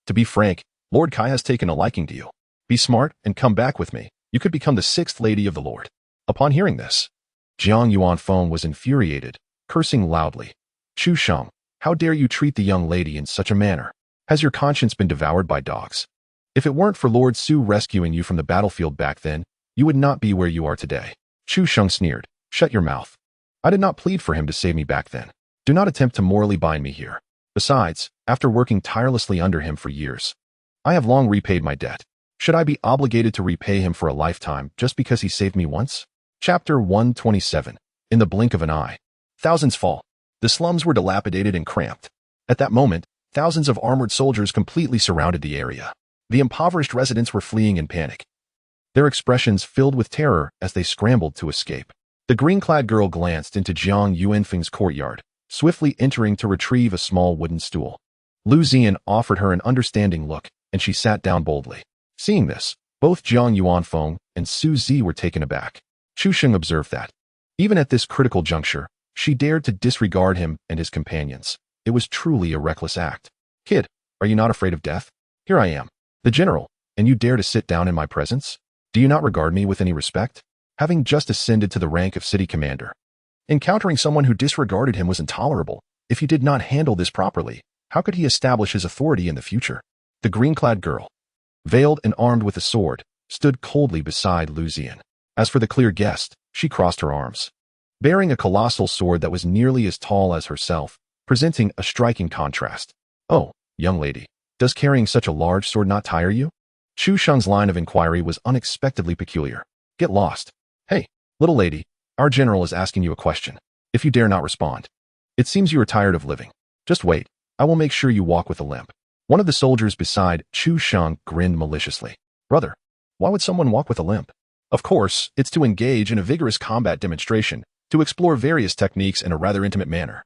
to be frank, Lord Kai has taken a liking to you. Be smart and come back with me. You could become the 6th lady of the lord. Upon hearing this, Jiang Yuanfeng was infuriated, cursing loudly. Chu Sheng, how dare you treat the young lady in such a manner? Has your conscience been devoured by dogs? If it weren't for Lord Su rescuing you from the battlefield back then, you would not be where you are today. Chu Sheng sneered, shut your mouth. I did not plead for him to save me back then. Do not attempt to morally bind me here. Besides, after working tirelessly under him for years, I have long repaid my debt. Should I be obligated to repay him for a lifetime just because he saved me once? Chapter 127. In the blink of an eye. Thousands fall. The slums were dilapidated and cramped. At that moment, thousands of armored soldiers completely surrounded the area. The impoverished residents were fleeing in panic, their expressions filled with terror as they scrambled to escape. The green-clad girl glanced into Jiang Yuanfeng's courtyard, swiftly entering to retrieve a small wooden stool. Liu Ziyan offered her an understanding look, and she sat down boldly. Seeing this, both Jiang Yuanfeng and Su Zi were taken aback. Chu Sheng observed that, even at this critical juncture, she dared to disregard him and his companions. It was truly a reckless act. Kid, are you not afraid of death? Here I am, the general, and you dare to sit down in my presence? Do you not regard me with any respect? Having just ascended to the rank of city commander, encountering someone who disregarded him was intolerable. If he did not handle this properly, how could he establish his authority in the future? The green-clad girl, veiled and armed with a sword, stood coldly beside Liu Ziyan. As for the clear guest, she crossed her arms, bearing a colossal sword that was nearly as tall as herself, presenting a striking contrast. Oh, young lady, does carrying such a large sword not tire you? Chu Sheng's line of inquiry was unexpectedly peculiar. Get lost. Hey, little lady, our general is asking you a question. If you dare not respond, it seems you are tired of living. Just wait, I will make sure you walk with a limp. One of the soldiers beside Chu Sheng grinned maliciously. Brother, why would someone walk with a limp? Of course, it's to engage in a vigorous combat demonstration, to explore various techniques in a rather intimate manner.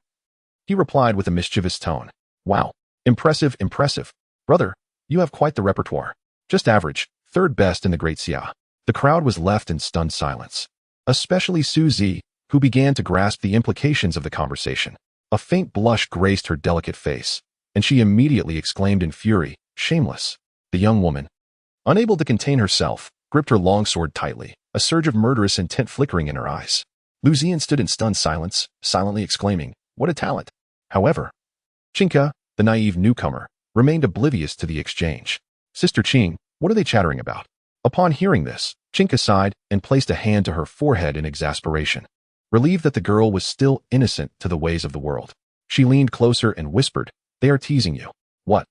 He replied with a mischievous tone. Wow, impressive, impressive. Brother, you have quite the repertoire. Just average, third best in the Great Xia. The crowd was left in stunned silence, especially Su Zi, who began to grasp the implications of the conversation. A faint blush graced her delicate face, and she immediately exclaimed in fury, shameless. The young woman, unable to contain herself, gripped her longsword tightly, a surge of murderous intent flickering in her eyes. Liu Ziyan stood in stunned silence, silently exclaiming, what a talent. However, Qingke, the naive newcomer, remained oblivious to the exchange. Sister Qing, what are they chattering about? Upon hearing this, Qingke sighed and placed a hand to her forehead in exasperation, relieved that the girl was still innocent to the ways of the world. She leaned closer and whispered, they are teasing you. What?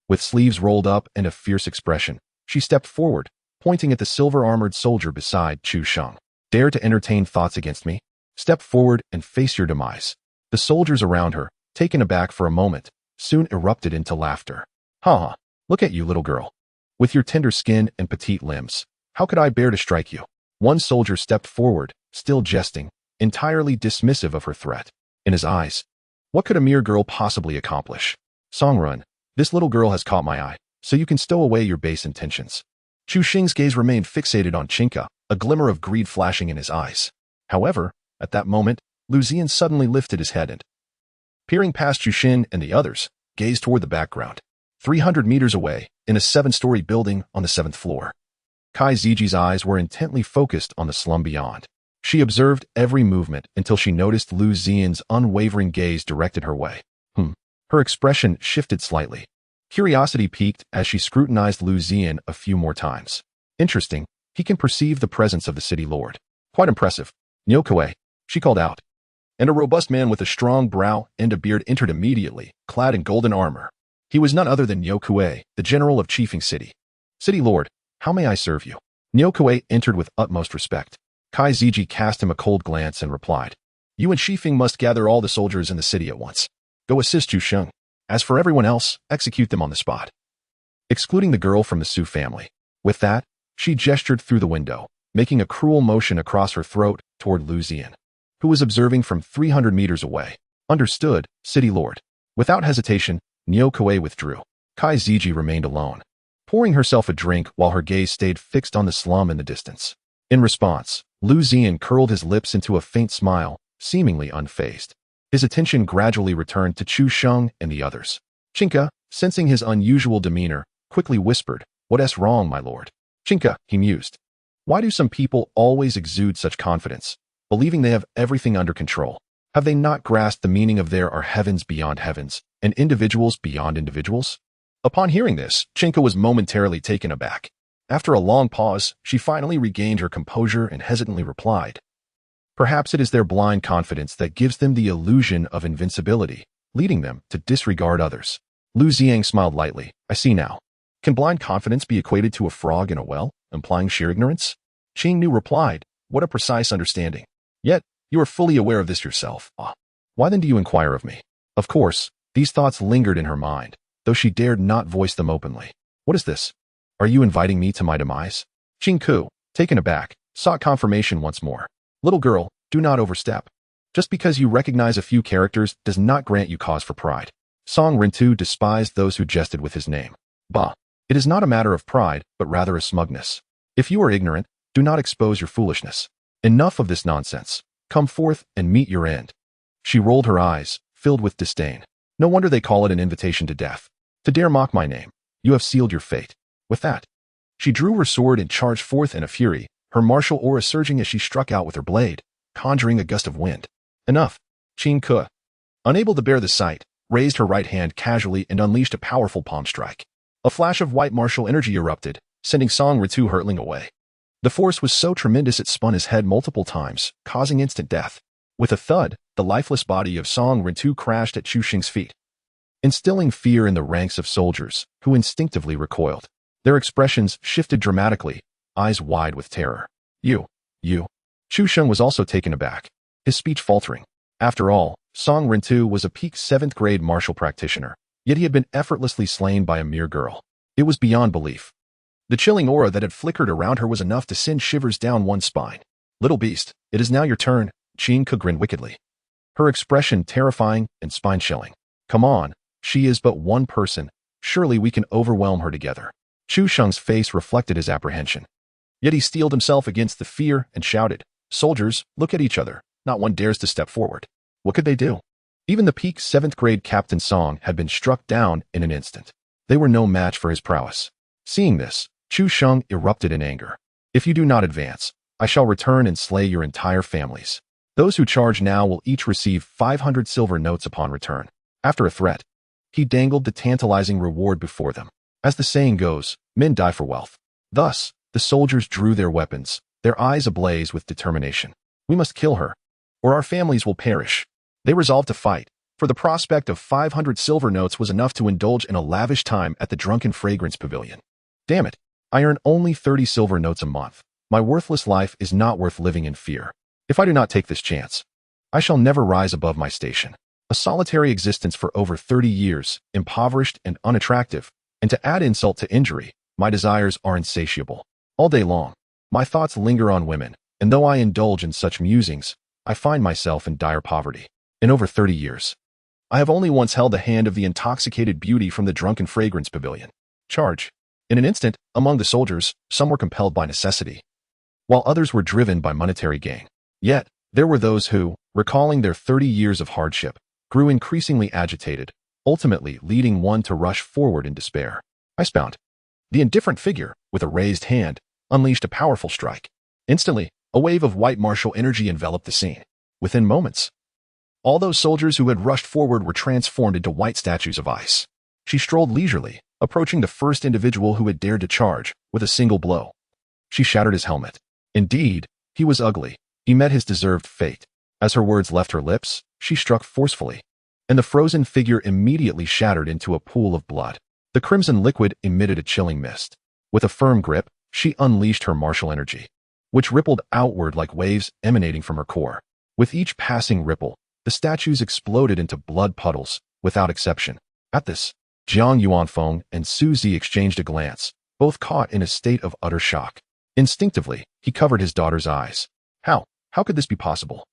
With sleeves rolled up and a fierce expression, she stepped forward, pointing at the silver-armored soldier beside Chu Sheng. Dare to entertain thoughts against me? Step forward and face your demise. The soldiers around her, taken aback for a moment, soon erupted into laughter. Ha ha, look at you, little girl. With your tender skin and petite limbs, how could I bear to strike you? One soldier stepped forward, still jesting, entirely dismissive of her threat. In his eyes, what could a mere girl possibly accomplish? Songrun, this little girl has caught my eye, so you can stow away your base intentions. Chu Sheng's gaze remained fixated on Qingke, a glimmer of greed flashing in his eyes. However, at that moment, Liu Ziyan suddenly lifted his head and, peering past Chu Sheng and the others, gazed toward the background. 300 meters away, in a 7-story building on the 7th floor. Kai Ziji's eyes were intently focused on the slum beyond. She observed every movement until she noticed Liu Ziyan's unwavering gaze directed her way. Her expression shifted slightly. Curiosity piqued as she scrutinized Liu Ziyan a few more times. Interesting, he can perceive the presence of the city lord. Quite impressive. Niu Kuei, she called out. And a robust man with a strong brow and a beard entered immediately, clad in golden armor. He was none other than Niu Kuei, the general of Chiefing City. City lord, how may I serve you? Niu Kuei entered with utmost respect. Kai Ziji cast him a cold glance and replied, you and Chiefing must gather all the soldiers in the city at once. Go assist Chu Sheng. As for everyone else, execute them on the spot. Excluding the girl from the Su family. With that, she gestured through the window, making a cruel motion across her throat toward Liu Ziyan, who was observing from 300 meters away. Understood, city lord. Without hesitation, Niu Kuei withdrew. Kai Ziji remained alone, pouring herself a drink while her gaze stayed fixed on the slum in the distance. In response, Liu Ziyan curled his lips into a faint smile, seemingly unfazed. His attention gradually returned to Chu Sheng and the others. Qingke, sensing his unusual demeanor, quickly whispered, "What's wrong, my lord?" "Qingke," he mused. "Why do some people always exude such confidence, believing they have everything under control? Have they not grasped the meaning of there are heavens beyond heavens, and individuals beyond individuals?" Upon hearing this, Qingke was momentarily taken aback. After a long pause, she finally regained her composure and hesitantly replied, "Perhaps it is their blind confidence that gives them the illusion of invincibility, leading them to disregard others." Liu Ziyan smiled lightly. "I see now. Can blind confidence be equated to a frog in a well, implying sheer ignorance?" Qing Nu replied, "What a precise understanding. Yet, you are fully aware of this yourself. Why then do you inquire of me?" Of course, these thoughts lingered in her mind, though she dared not voice them openly. "What is this? Are you inviting me to my demise?" Qing Ku, taken aback, sought confirmation once more. "Little girl, do not overstep. Just because you recognize a few characters does not grant you cause for pride." Song Rintu despised those who jested with his name. Bah! It is not a matter of pride, but rather a smugness. If you are ignorant, do not expose your foolishness. Enough of this nonsense. Come forth and meet your end. She rolled her eyes, filled with disdain. No wonder they call it an invitation to death. To dare mock my name, you have sealed your fate. With that, she drew her sword and charged forth in a fury, her martial aura surging as she struck out with her blade, conjuring a gust of wind. Enough. Qin Ke, unable to bear the sight, raised her right hand casually and unleashed a powerful palm strike. A flash of white martial energy erupted, sending Song Ritu hurtling away. The force was so tremendous it spun his head multiple times, causing instant death. With a thud, the lifeless body of Song Ritu crashed at Chu Xing's feet, instilling fear in the ranks of soldiers, who instinctively recoiled. Their expressions shifted dramatically, eyes wide with terror. You. Chu Xing was also taken aback, his speech faltering. After all, Song Ritu was a peak 7th grade martial practitioner, yet he had been effortlessly slain by a mere girl. It was beyond belief. The chilling aura that had flickered around her was enough to send shivers down one's spine. Little beast, it is now your turn, Qin Ke grinned wickedly, her expression terrifying and spine-chilling. Come on, she is but one person. Surely we can overwhelm her together. Chu Sheng's face reflected his apprehension. Yet he steeled himself against the fear and shouted, Soldiers, look at each other. Not one dares to step forward. What could they do? Even the peak 7th grade Captain Song had been struck down in an instant. They were no match for his prowess. Seeing this, Chu Sheng erupted in anger. If you do not advance, I shall return and slay your entire families. Those who charge now will each receive 500 silver notes upon return. After a threat, he dangled the tantalizing reward before them. As the saying goes, men die for wealth. Thus, the soldiers drew their weapons, their eyes ablaze with determination. We must kill her, or our families will perish. They resolved to fight, for the prospect of 500 silver notes was enough to indulge in a lavish time at the Drunken Fragrance Pavilion. Damn it, I earn only 30 silver notes a month. My worthless life is not worth living in fear. If I do not take this chance, I shall never rise above my station. A solitary existence for over 30 years, impoverished and unattractive, and to add insult to injury, my desires are insatiable. All day long, my thoughts linger on women, and though I indulge in such musings, I find myself in dire poverty. In over 30 years, I have only once held the hand of the intoxicated beauty from the Drunken Fragrance Pavilion. Charge. In an instant, among the soldiers, some were compelled by necessity, while others were driven by monetary gain. Yet, there were those who, recalling their 30 years of hardship, grew increasingly agitated, ultimately leading one to rush forward in despair. Icebound. The indifferent figure, with a raised hand, unleashed a powerful strike. Instantly, a wave of white martial energy enveloped the scene. Within moments, all those soldiers who had rushed forward were transformed into white statues of ice. She strolled leisurely, approaching the first individual who had dared to charge, with a single blow. She shattered his helmet. Indeed, he was ugly. He met his deserved fate. As her words left her lips, she struck forcefully, and the frozen figure immediately shattered into a pool of blood. The crimson liquid emitted a chilling mist. With a firm grip, she unleashed her martial energy, which rippled outward like waves emanating from her core. With each passing ripple, the statues exploded into blood puddles, without exception. At this, Jiang Yuanfeng and Su Zi exchanged a glance, both caught in a state of utter shock. Instinctively, he covered his daughter's eyes. How could this be possible?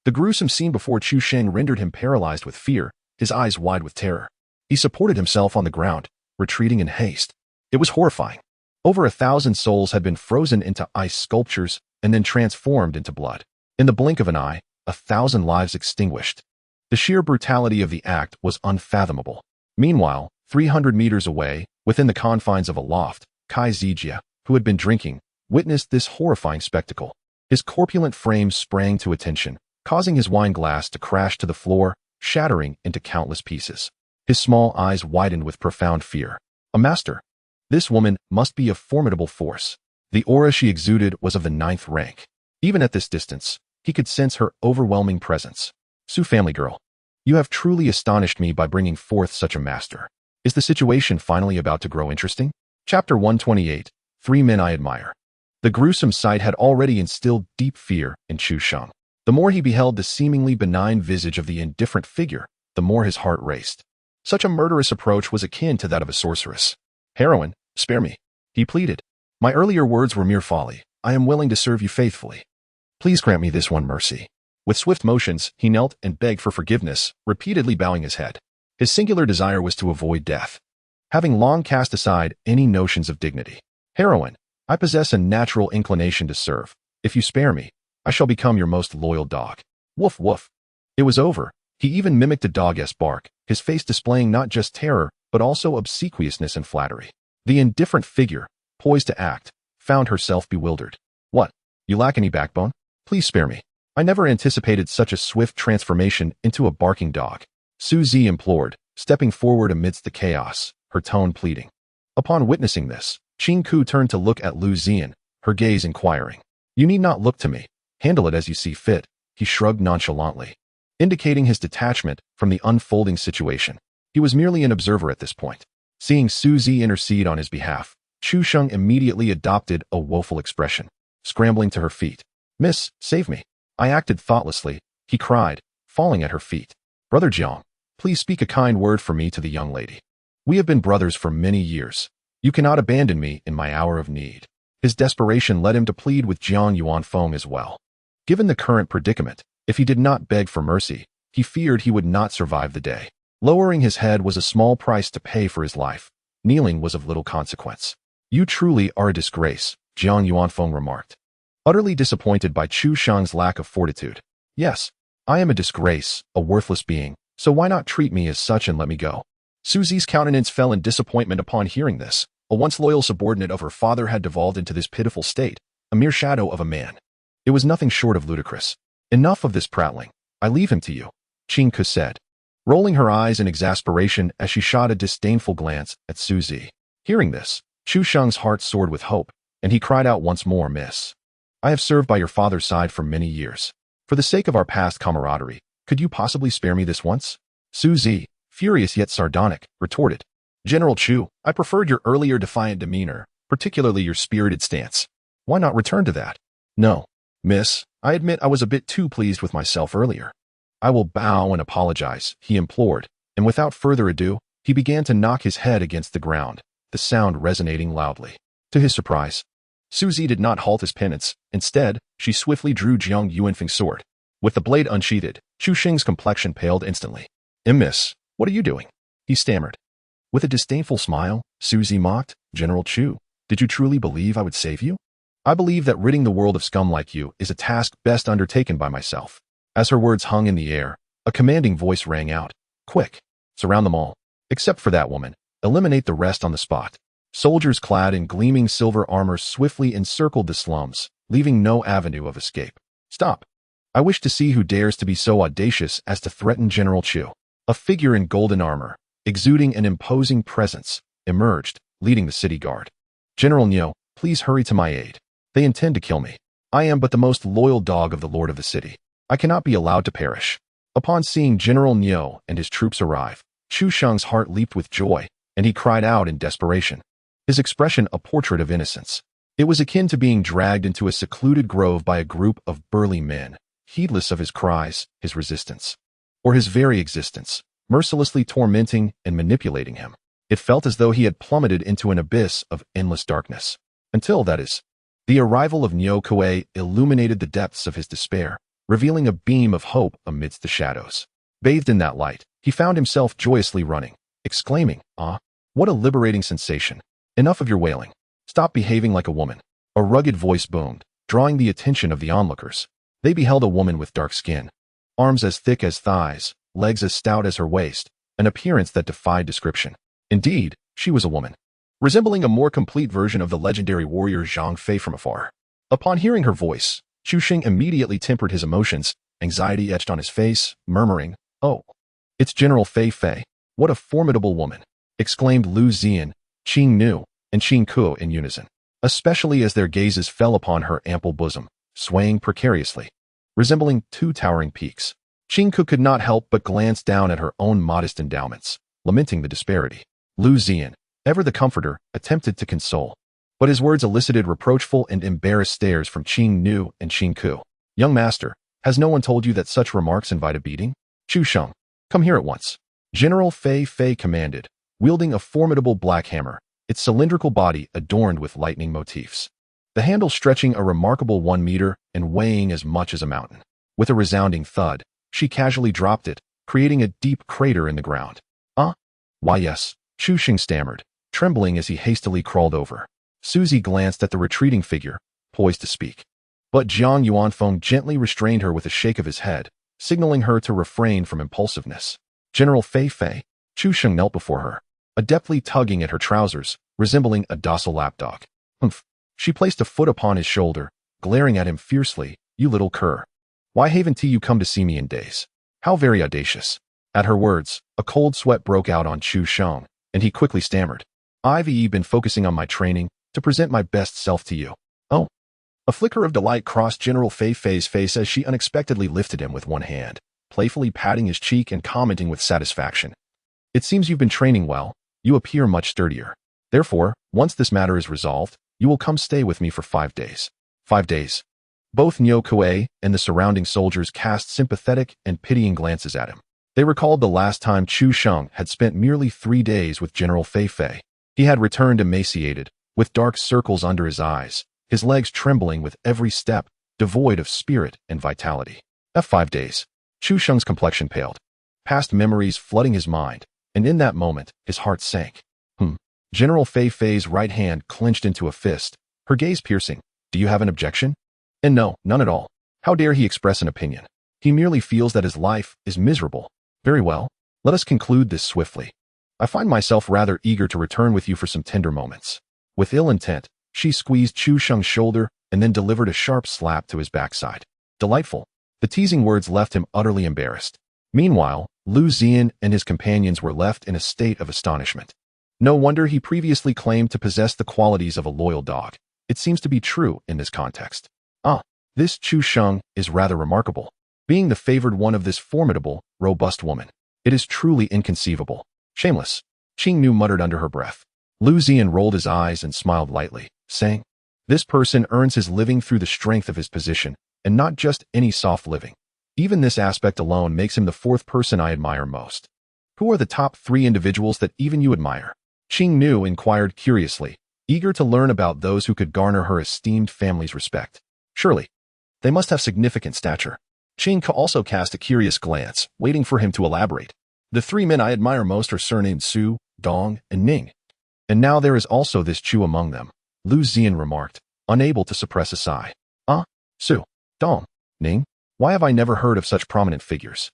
The gruesome scene before Chu Sheng rendered him paralyzed with fear, his eyes wide with terror. He supported himself on the ground, retreating in haste. It was horrifying. Over 1,000 souls had been frozen into ice sculptures and then transformed into blood. In the blink of an eye, 1,000 lives extinguished. The sheer brutality of the act was unfathomable. Meanwhile, 300 meters away, within the confines of a loft, Kai Zijia, who had been drinking, witnessed this horrifying spectacle. His corpulent frame sprang to attention, causing his wine glass to crash to the floor, shattering into countless pieces. His small eyes widened with profound fear. A master. This woman must be a formidable force. The aura she exuded was of the 9th rank. Even at this distance, he could sense her overwhelming presence. Su family girl, you have truly astonished me by bringing forth such a master. Is the situation finally about to grow interesting? Chapter 128, 3 Men I Admire. The gruesome sight had already instilled deep fear in Chu Sheng. The more he beheld the seemingly benign visage of the indifferent figure, the more his heart raced. Such a murderous approach was akin to that of a sorceress. Heroine, spare me, he pleaded. My earlier words were mere folly. I am willing to serve you faithfully. Please grant me this one mercy. With swift motions, he knelt and begged for forgiveness, repeatedly bowing his head. His singular desire was to avoid death. having long cast aside any notions of dignity. Heroine, I possess a natural inclination to serve. If you spare me, I shall become your most loyal dog. Woof woof. It was over. He even mimicked a dog-esque bark, his face displaying not just terror, but also obsequiousness and flattery. The indifferent figure, poised to act, found herself bewildered. What? You lack any backbone? Please spare me. I never anticipated such a swift transformation into a barking dog. Suzy implored, stepping forward amidst the chaos, her tone pleading. Upon witnessing this, Qingku turned to look at Liu Ziyan, her gaze inquiring. You need not look to me. Handle it as you see fit, he shrugged nonchalantly, indicating his detachment from the unfolding situation. He was merely an observer at this point. Seeing Suzy intercede on his behalf, Chu Sheng immediately adopted a woeful expression, scrambling to her feet. Miss, save me. I acted thoughtlessly, he cried, falling at her feet. Brother Jiang, please speak a kind word for me to the young lady. We have been brothers for many years. You cannot abandon me in my hour of need. His desperation led him to plead with Jiang Yuanfeng as well. Given the current predicament, if he did not beg for mercy, he feared he would not survive the day. Lowering his head was a small price to pay for his life. Kneeling was of little consequence. You truly are a disgrace, Jiang Yuanfeng remarked, utterly disappointed by Chu Shang's lack of fortitude. Yes, I am a disgrace, a worthless being, so why not treat me as such and let me go? Suzy's countenance fell in disappointment upon hearing this. A once loyal subordinate of her father had devolved into this pitiful state, a mere shadow of a man. It was nothing short of ludicrous. Enough of this prattling. I leave him to you, Qingku said, rolling her eyes in exasperation as she shot a disdainful glance at Suzy. Hearing this, Chu Sheng's heart soared with hope, and he cried out once more, Miss. I have served by your father's side for many years. For the sake of our past camaraderie, could you possibly spare me this once? Suzy, furious yet sardonic, retorted. General Chu, I preferred your earlier defiant demeanor, particularly your spirited stance. Why not return to that? No, miss, I admit I was a bit too pleased with myself earlier. I will bow and apologize, he implored, and without further ado, he began to knock his head against the ground, the sound resonating loudly. To his surprise, Suzy did not halt his penance. Instead, she swiftly drew Jiang Yuanfeng's sword. With the blade unsheathed, Chu Sheng's complexion paled instantly. Miss, what are you doing? He stammered. With a disdainful smile, Suzy mocked, General Chu, did you truly believe I would save you? I believe that ridding the world of scum like you is a task best undertaken by myself. As her words hung in the air, a commanding voice rang out. Quick, surround them all. Except for that woman. Eliminate the rest on the spot. Soldiers clad in gleaming silver armor swiftly encircled the slums, leaving no avenue of escape. Stop. I wish to see who dares to be so audacious as to threaten General Chu. A figure in golden armor, exuding an imposing presence, emerged, leading the city guard. General Niu, please hurry to my aid. They intend to kill me. I am but the most loyal dog of the lord of the city. I cannot be allowed to perish. Upon seeing General Niu and his troops arrive, Chu Sheng's heart leaped with joy, and he cried out in desperation. His expression a portrait of innocence. It was akin to being dragged into a secluded grove by a group of burly men, heedless of his cries, his resistance, or his very existence, mercilessly tormenting and manipulating him. It felt as though he had plummeted into an abyss of endless darkness. Until, that is, the arrival of Niu Kuei illuminated the depths of his despair, revealing a beam of hope amidst the shadows. Bathed in that light, he found himself joyously running, exclaiming, Ah, what a liberating sensation. Enough of your wailing. Stop behaving like a woman. A rugged voice boomed, drawing the attention of the onlookers. They beheld a woman with dark skin, arms as thick as thighs, legs as stout as her waist, an appearance that defied description. Indeed, she was a woman, resembling a more complete version of the legendary warrior Zhang Fei from afar. Upon hearing her voice, Chu Sheng immediately tempered his emotions, anxiety etched on his face, murmuring, Oh, it's General Fei Fei. What a formidable woman, exclaimed Liu Ziyan, Qing Nu, and Qingku in unison, especially as their gazes fell upon her ample bosom, swaying precariously, resembling two towering peaks. Qingku could not help but glance down at her own modest endowments, lamenting the disparity. Liu Ziyan, ever the comforter, attempted to console, but his words elicited reproachful and embarrassed stares from Qing Nu and Qingku. Young master, has no one told you that such remarks invite a beating? Chu Sheng, come here at once. General Fei Fei commanded, wielding a formidable black hammer, its cylindrical body adorned with lightning motifs. The handle stretching a remarkable 1 meter and weighing as much as a mountain. With a resounding thud, she casually dropped it, creating a deep crater in the ground. Why yes, Chu Xing stammered, trembling as he hastily crawled over. Suzy glanced at the retreating figure, poised to speak. But Jiang Yuanfeng gently restrained her with a shake of his head, signaling her to refrain from impulsiveness. General Fei Fei. Chu Xing knelt before her, adeptly tugging at her trousers, resembling a docile lapdog. Humph. She placed a foot upon his shoulder, glaring at him fiercely. You little cur. Why haven't you come to see me in days? How very audacious. At her words, a cold sweat broke out on Chu Xing, and he quickly stammered. I've been focusing on my training to present my best self to you. Oh. A flicker of delight crossed General Fei Fei's face as she unexpectedly lifted him with one hand, playfully patting his cheek and commenting with satisfaction. It seems you've been training well. You appear much sturdier. Therefore, once this matter is resolved, you will come stay with me for 5 days. 5 days. Both Niu Kuei and the surrounding soldiers cast sympathetic and pitying glances at him. They recalled the last time Chu Xing had spent merely 3 days with General Fei Fei. He had returned emaciated, with dark circles under his eyes, his legs trembling with every step, devoid of spirit and vitality. At 5 days, Chu Xing's complexion paled, past memories flooding his mind, and in that moment, his heart sank. General Fei Fei's right hand clenched into a fist, her gaze piercing. Do you have an objection? And no, none at all. How dare he express an opinion? He merely feels that his life is miserable. Very well, let us conclude this swiftly. I find myself rather eager to return with you for some tender moments. With ill intent, she squeezed Chu Xing's shoulder and then delivered a sharp slap to his backside. Delightful. The teasing words left him utterly embarrassed. Meanwhile, Liu Ziyan and his companions were left in a state of astonishment. No wonder he previously claimed to possess the qualities of a loyal dog. It seems to be true in this context. This Chu Xing is rather remarkable. Being the favored one of this formidable, robust woman. It is truly inconceivable. Shameless. Qing Nu muttered under her breath. Liu Ziyan rolled his eyes and smiled lightly, saying, This person earns his living through the strength of his position, and not just any soft living. Even this aspect alone makes him the 4th person I admire most. Who are the top 3 individuals that even you admire? Qing Nu inquired curiously, eager to learn about those who could garner her esteemed family's respect. Surely, they must have significant stature. Qing Ke also cast a curious glance, waiting for him to elaborate. The 3 men I admire most are surnamed Su, Dong, and Ning. And now there is also this Chu among them, Liu Ziyan remarked, unable to suppress a sigh. Su, Dong, Ning, why have I never heard of such prominent figures?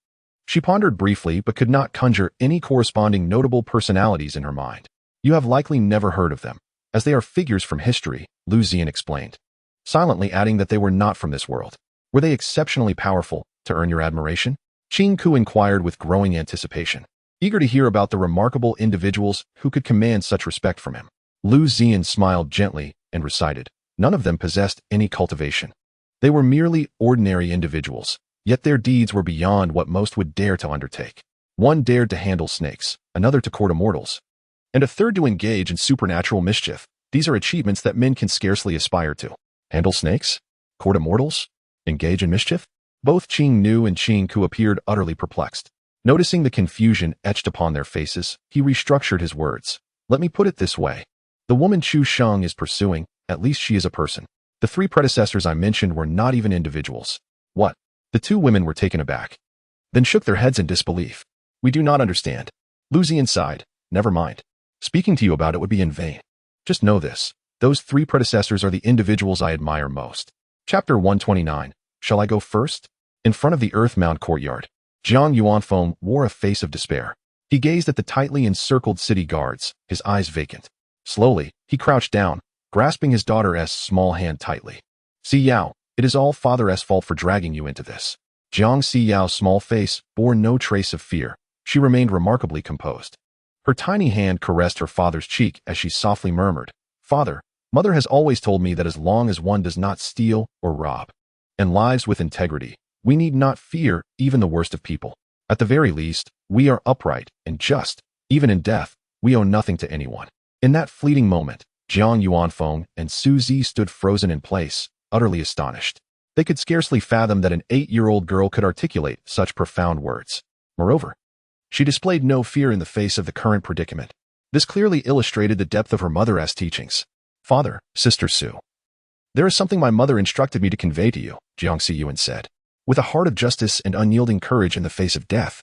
She pondered briefly but could not conjure any corresponding notable personalities in her mind. You have likely never heard of them, as they are figures from history, Liu Ziyan explained, silently adding that they were not from this world. Were they exceptionally powerful to earn your admiration? Qing Ku inquired with growing anticipation, eager to hear about the remarkable individuals who could command such respect from him. Liu Ziyan smiled gently and recited, None of them possessed any cultivation. They were merely ordinary individuals, yet their deeds were beyond what most would dare to undertake. One dared to handle snakes, another to court immortals, and a third to engage in supernatural mischief. These are achievements that men can scarcely aspire to. Handle snakes? Court immortals? Engage in mischief? Both Qing Nu and Qing Ku appeared utterly perplexed. Noticing the confusion etched upon their faces, he restructured his words. Let me put it this way. The woman Chu Xing is pursuing, at least she is a person. The 3 predecessors I mentioned were not even individuals. What? The 2 women were taken aback, then shook their heads in disbelief. We do not understand. Liu Ziyan sighed. Never mind. Speaking to you about it would be in vain. Just know this. Those 3 predecessors are the individuals I admire most. Chapter 129. Shall I go first? In front of the Earth-Mound courtyard, Jiang Yuanfeng wore a face of despair. He gazed at the tightly encircled city guards, his eyes vacant. Slowly, he crouched down, grasping his daughter's small hand tightly. Si Yao, it is all Father's fault for dragging you into this. Jiang Si Yao's small face bore no trace of fear. She remained remarkably composed. Her tiny hand caressed her father's cheek as she softly murmured, Father, Mother has always told me that as long as one does not steal or rob, and lives with integrity, we need not fear even the worst of people. At the very least, we are upright and just. Even in death, we owe nothing to anyone. In that fleeting moment, Jiang Yuanfeng and Su Zi stood frozen in place, utterly astonished. They could scarcely fathom that an 8-year-old girl could articulate such profound words. Moreover, she displayed no fear in the face of the current predicament. This clearly illustrated the depth of her mother's teachings. Father, Sister Su, there is something my mother instructed me to convey to you, Jiang Siyuan said. With a heart of justice and unyielding courage in the face of death,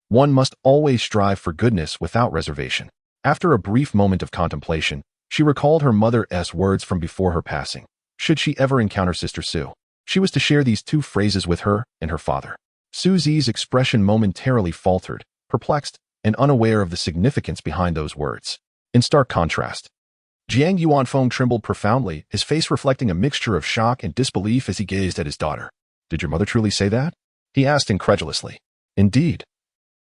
one must always strive for goodness without reservation. After a brief moment of contemplation, she recalled her mother's words from before her passing. Should she ever encounter Sister Su, she was to share these two phrases with her and her father. Su Zi's expression momentarily faltered, perplexed and unaware of the significance behind those words. In stark contrast, Jiang Yuanfeng trembled profoundly, his face reflecting a mixture of shock and disbelief as he gazed at his daughter. "Did your mother truly say that?" he asked incredulously. "Indeed.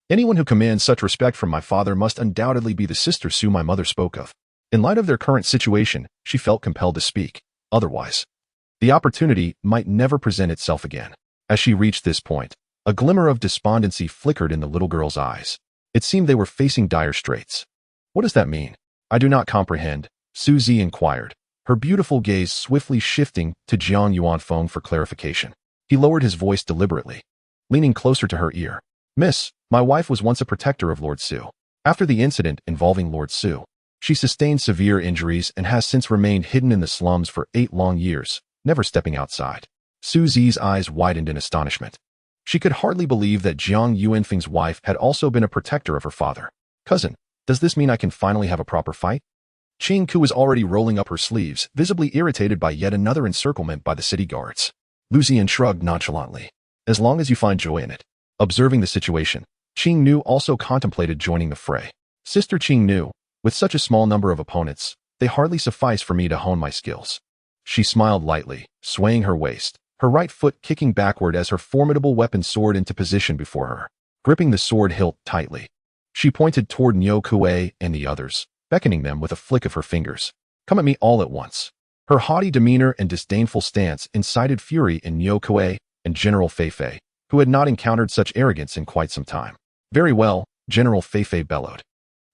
Anyone who commands such respect from my father must undoubtedly be the Sister Su my mother spoke of." In light of their current situation, she felt compelled to speak. Otherwise, the opportunity might never present itself again. As she reached this point, a glimmer of despondency flickered in the little girl's eyes. It seemed they were facing dire straits. "What does that mean?" "I do not comprehend," Su Zi inquired, her beautiful gaze swiftly shifting to Jiang Yuanfeng for clarification. He lowered his voice deliberately, leaning closer to her ear. "Miss, my wife was once a protector of Lord Su. After the incident involving Lord Su, she sustained severe injuries and has since remained hidden in the slums for 8 long years, never stepping outside." Su Zi's eyes widened in astonishment. She could hardly believe that Jiang Yuanfeng's wife had also been a protector of her father. "Cousin, does this mean I can finally have a proper fight?" Qing Ku was already rolling up her sleeves, visibly irritated by yet another encirclement by the city guards. Liu Ziyan shrugged nonchalantly. "As long as you find joy in it." Observing the situation, Qing Nu also contemplated joining the fray. "Sister Qing Nu, with such a small number of opponents, they hardly suffice for me to hone my skills." She smiled lightly, swaying her waist, her right foot kicking backward as her formidable weapon soared into position before her. Gripping the sword hilt tightly, she pointed toward Niu Kuei and the others, beckoning them with a flick of her fingers. "Come at me all at once." Her haughty demeanor and disdainful stance incited fury in Niu Kuei and General Feifei, who had not encountered such arrogance in quite some time. "Very well," General Feifei bellowed,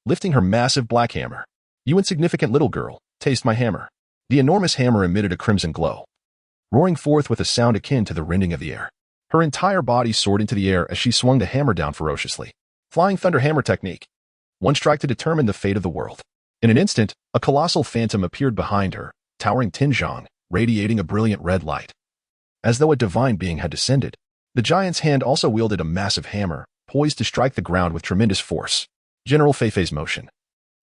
lifting her massive black hammer. "You insignificant little girl, taste my hammer." The enormous hammer emitted a crimson glow, roaring forth with a sound akin to the rending of the air. Her entire body soared into the air as she swung the hammer down ferociously. Flying Thunder Hammer technique. One strike to determine the fate of the world. In an instant, a colossal phantom appeared behind her, towering Tinzhong, radiating a brilliant red light. As though a divine being had descended, the giant's hand also wielded a massive hammer, poised to strike the ground with tremendous force. General Feifei's motion,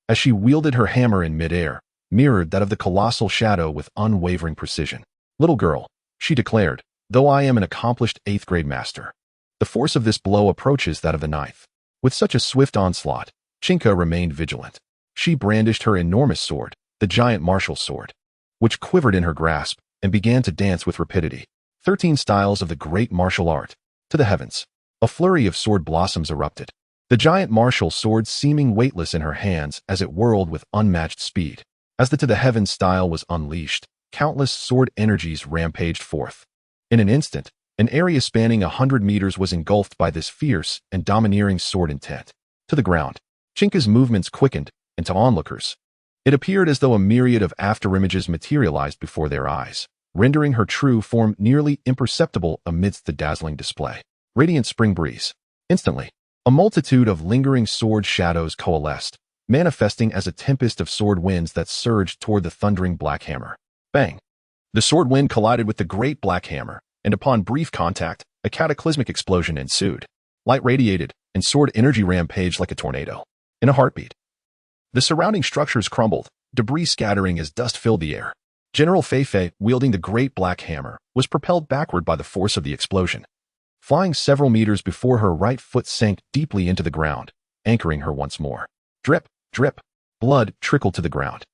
as she wielded her hammer in midair, mirrored that of the colossal shadow with unwavering precision. "Little girl," she declared, "though I am an accomplished 8th grade master, the force of this blow approaches that of the 9th. With such a swift onslaught, Chinka remained vigilant. She brandished her enormous sword, the giant martial sword, which quivered in her grasp and began to dance with rapidity. 13 styles of the great martial art. To the heavens. A flurry of sword blossoms erupted, the giant martial sword seeming weightless in her hands as it whirled with unmatched speed. As the to the heavens style was unleashed, countless sword energies rampaged forth. In an instant, an area spanning 100 meters was engulfed by this fierce and domineering sword intent. To the ground, Chinka's movements quickened, and to onlookers, it appeared as though a myriad of afterimages materialized before their eyes, rendering her true form nearly imperceptible amidst the dazzling display. Radiant spring breeze. Instantly, a multitude of lingering sword shadows coalesced, manifesting as a tempest of sword winds that surged toward the thundering black hammer. Bang! The sword wind collided with the great black hammer, and upon brief contact, a cataclysmic explosion ensued. Light radiated, and sword energy rampaged like a tornado. In a heartbeat, the surrounding structures crumbled, debris scattering as dust filled the air. General Feifei, wielding the great black hammer, was propelled backward by the force of the explosion. Flying several meters before her right foot sank deeply into the ground, anchoring her once more. Drip, drip, blood trickled to the ground,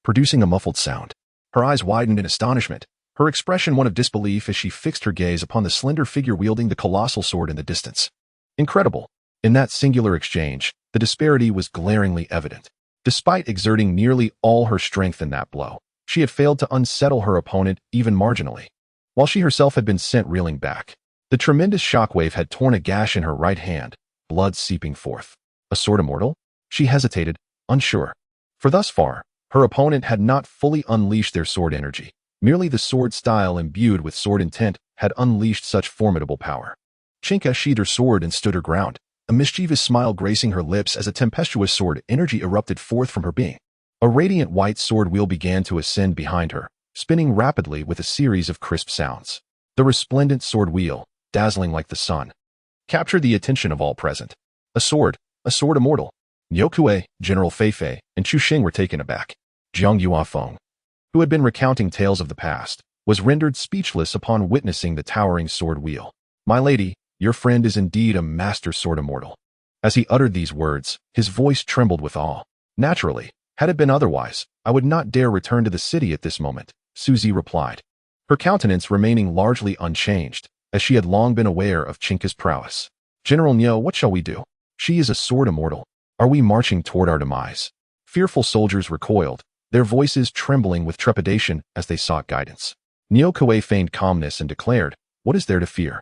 producing a muffled sound. Her eyes widened in astonishment, her expression one of disbelief as she fixed her gaze upon the slender figure wielding the colossal sword in the distance. Incredible! In that singular exchange, the disparity was glaringly evident. Despite exerting nearly all her strength in that blow, she had failed to unsettle her opponent even marginally. While she herself had been sent reeling back, the tremendous shockwave had torn a gash in her right hand, blood seeping forth. A sword immortal? She hesitated, unsure. For thus far, her opponent had not fully unleashed their sword energy. Merely the sword style imbued with sword intent had unleashed such formidable power. Chinka sheathed her sword and stood her ground, a mischievous smile gracing her lips as a tempestuous sword energy erupted forth from her being. A radiant white sword wheel began to ascend behind her, spinning rapidly with a series of crisp sounds. The resplendent sword wheel, dazzling like the sun, captured the attention of all present. A sword immortal. Niu Kue, General Fei, and Chu Xing were taken aback. Jiang Yuafeng, who had been recounting tales of the past, was rendered speechless upon witnessing the towering sword wheel. My lady, your friend is indeed a master sword immortal. As he uttered these words, his voice trembled with awe. Naturally, had it been otherwise, I would not dare return to the city at this moment, Suzy replied, her countenance remaining largely unchanged, as she had long been aware of Chinka's prowess. General Niu, what shall we do? She is a sword immortal. Are we marching toward our demise? Fearful soldiers recoiled, their voices trembling with trepidation as they sought guidance. Niu Kue feigned calmness and declared, what is there to fear?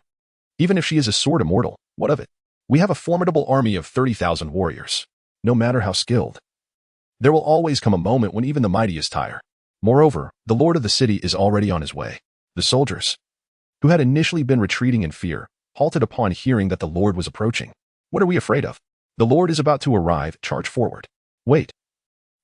Even if she is a sword immortal, what of it? We have a formidable army of 30,000 warriors. No matter how skilled, there will always come a moment when even the mightiest tire. Moreover, the lord of the city is already on his way. The soldiers, who had initially been retreating in fear, halted upon hearing that the lord was approaching. What are we afraid of? The lord is about to arrive, charge forward. Wait.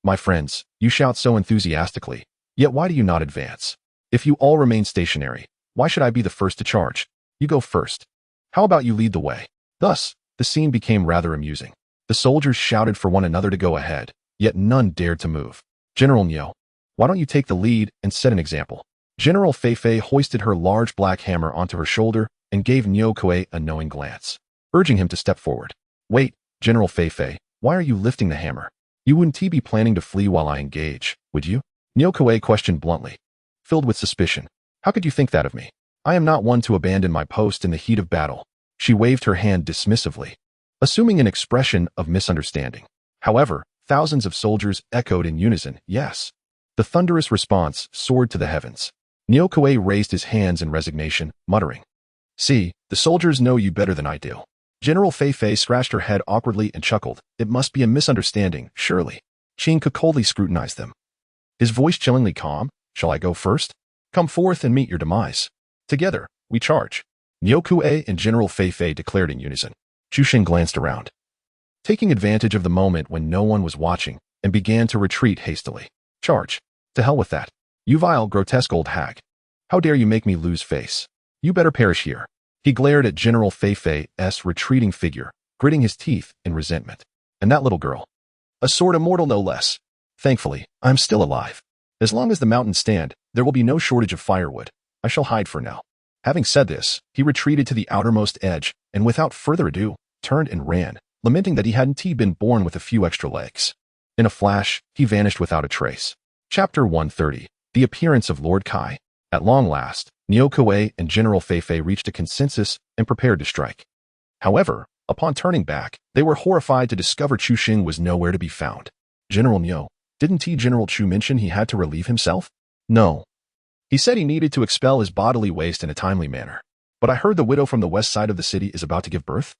My friends, you shout so enthusiastically, yet why do you not advance? If you all remain stationary, why should I be the first to charge? You go first. How about you lead the way? Thus, the scene became rather amusing. The soldiers shouted for one another to go ahead, yet none dared to move. General Niu, why don't you take the lead and set an example? General Fei hoisted her large black hammer onto her shoulder and gave Niu Kue a knowing glance, urging him to step forward. Wait, General Fei, why are you lifting the hammer? You wouldn't be planning to flee while I engage, would you? Niu Kue questioned bluntly, filled with suspicion. How could you think that of me? I am not one to abandon my post in the heat of battle. She waved her hand dismissively, assuming an expression of misunderstanding. However, thousands of soldiers echoed in unison, yes. The thunderous response soared to the heavens. Niu Kue raised his hands in resignation, muttering, see, the soldiers know you better than I do. General Fei scratched her head awkwardly and chuckled. It must be a misunderstanding, surely. Qing could coldly scrutinize them, his voice chillingly calm. Shall I go first? Come forth and meet your demise. Together, we charge. Niu Kue and General Fei declared in unison. Chu Xing glanced around, taking advantage of the moment when no one was watching, and began to retreat hastily. Charge. To hell with that. You vile, grotesque old hag. How dare you make me lose face? You better perish here. He glared at General Fei's retreating figure, gritting his teeth in resentment. And that little girl. A sword immortal no less. Thankfully, I'm still alive. As long as the mountains stand, there will be no shortage of firewood. I shall hide for now. Having said this, he retreated to the outermost edge, and without further ado, turned and ran, lamenting that he hadn't been born with a few extra legs. In a flash, he vanished without a trace. Chapter 130. The Appearance of Lord Kai. At long last, Niu Kue and General Fei reached a consensus and prepared to strike. However, upon turning back, they were horrified to discover Chu Xing was nowhere to be found. General Niu, didn't General Chu mention he had to relieve himself? No. He said he needed to expel his bodily waste in a timely manner. But I heard the widow from the west side of the city is about to give birth.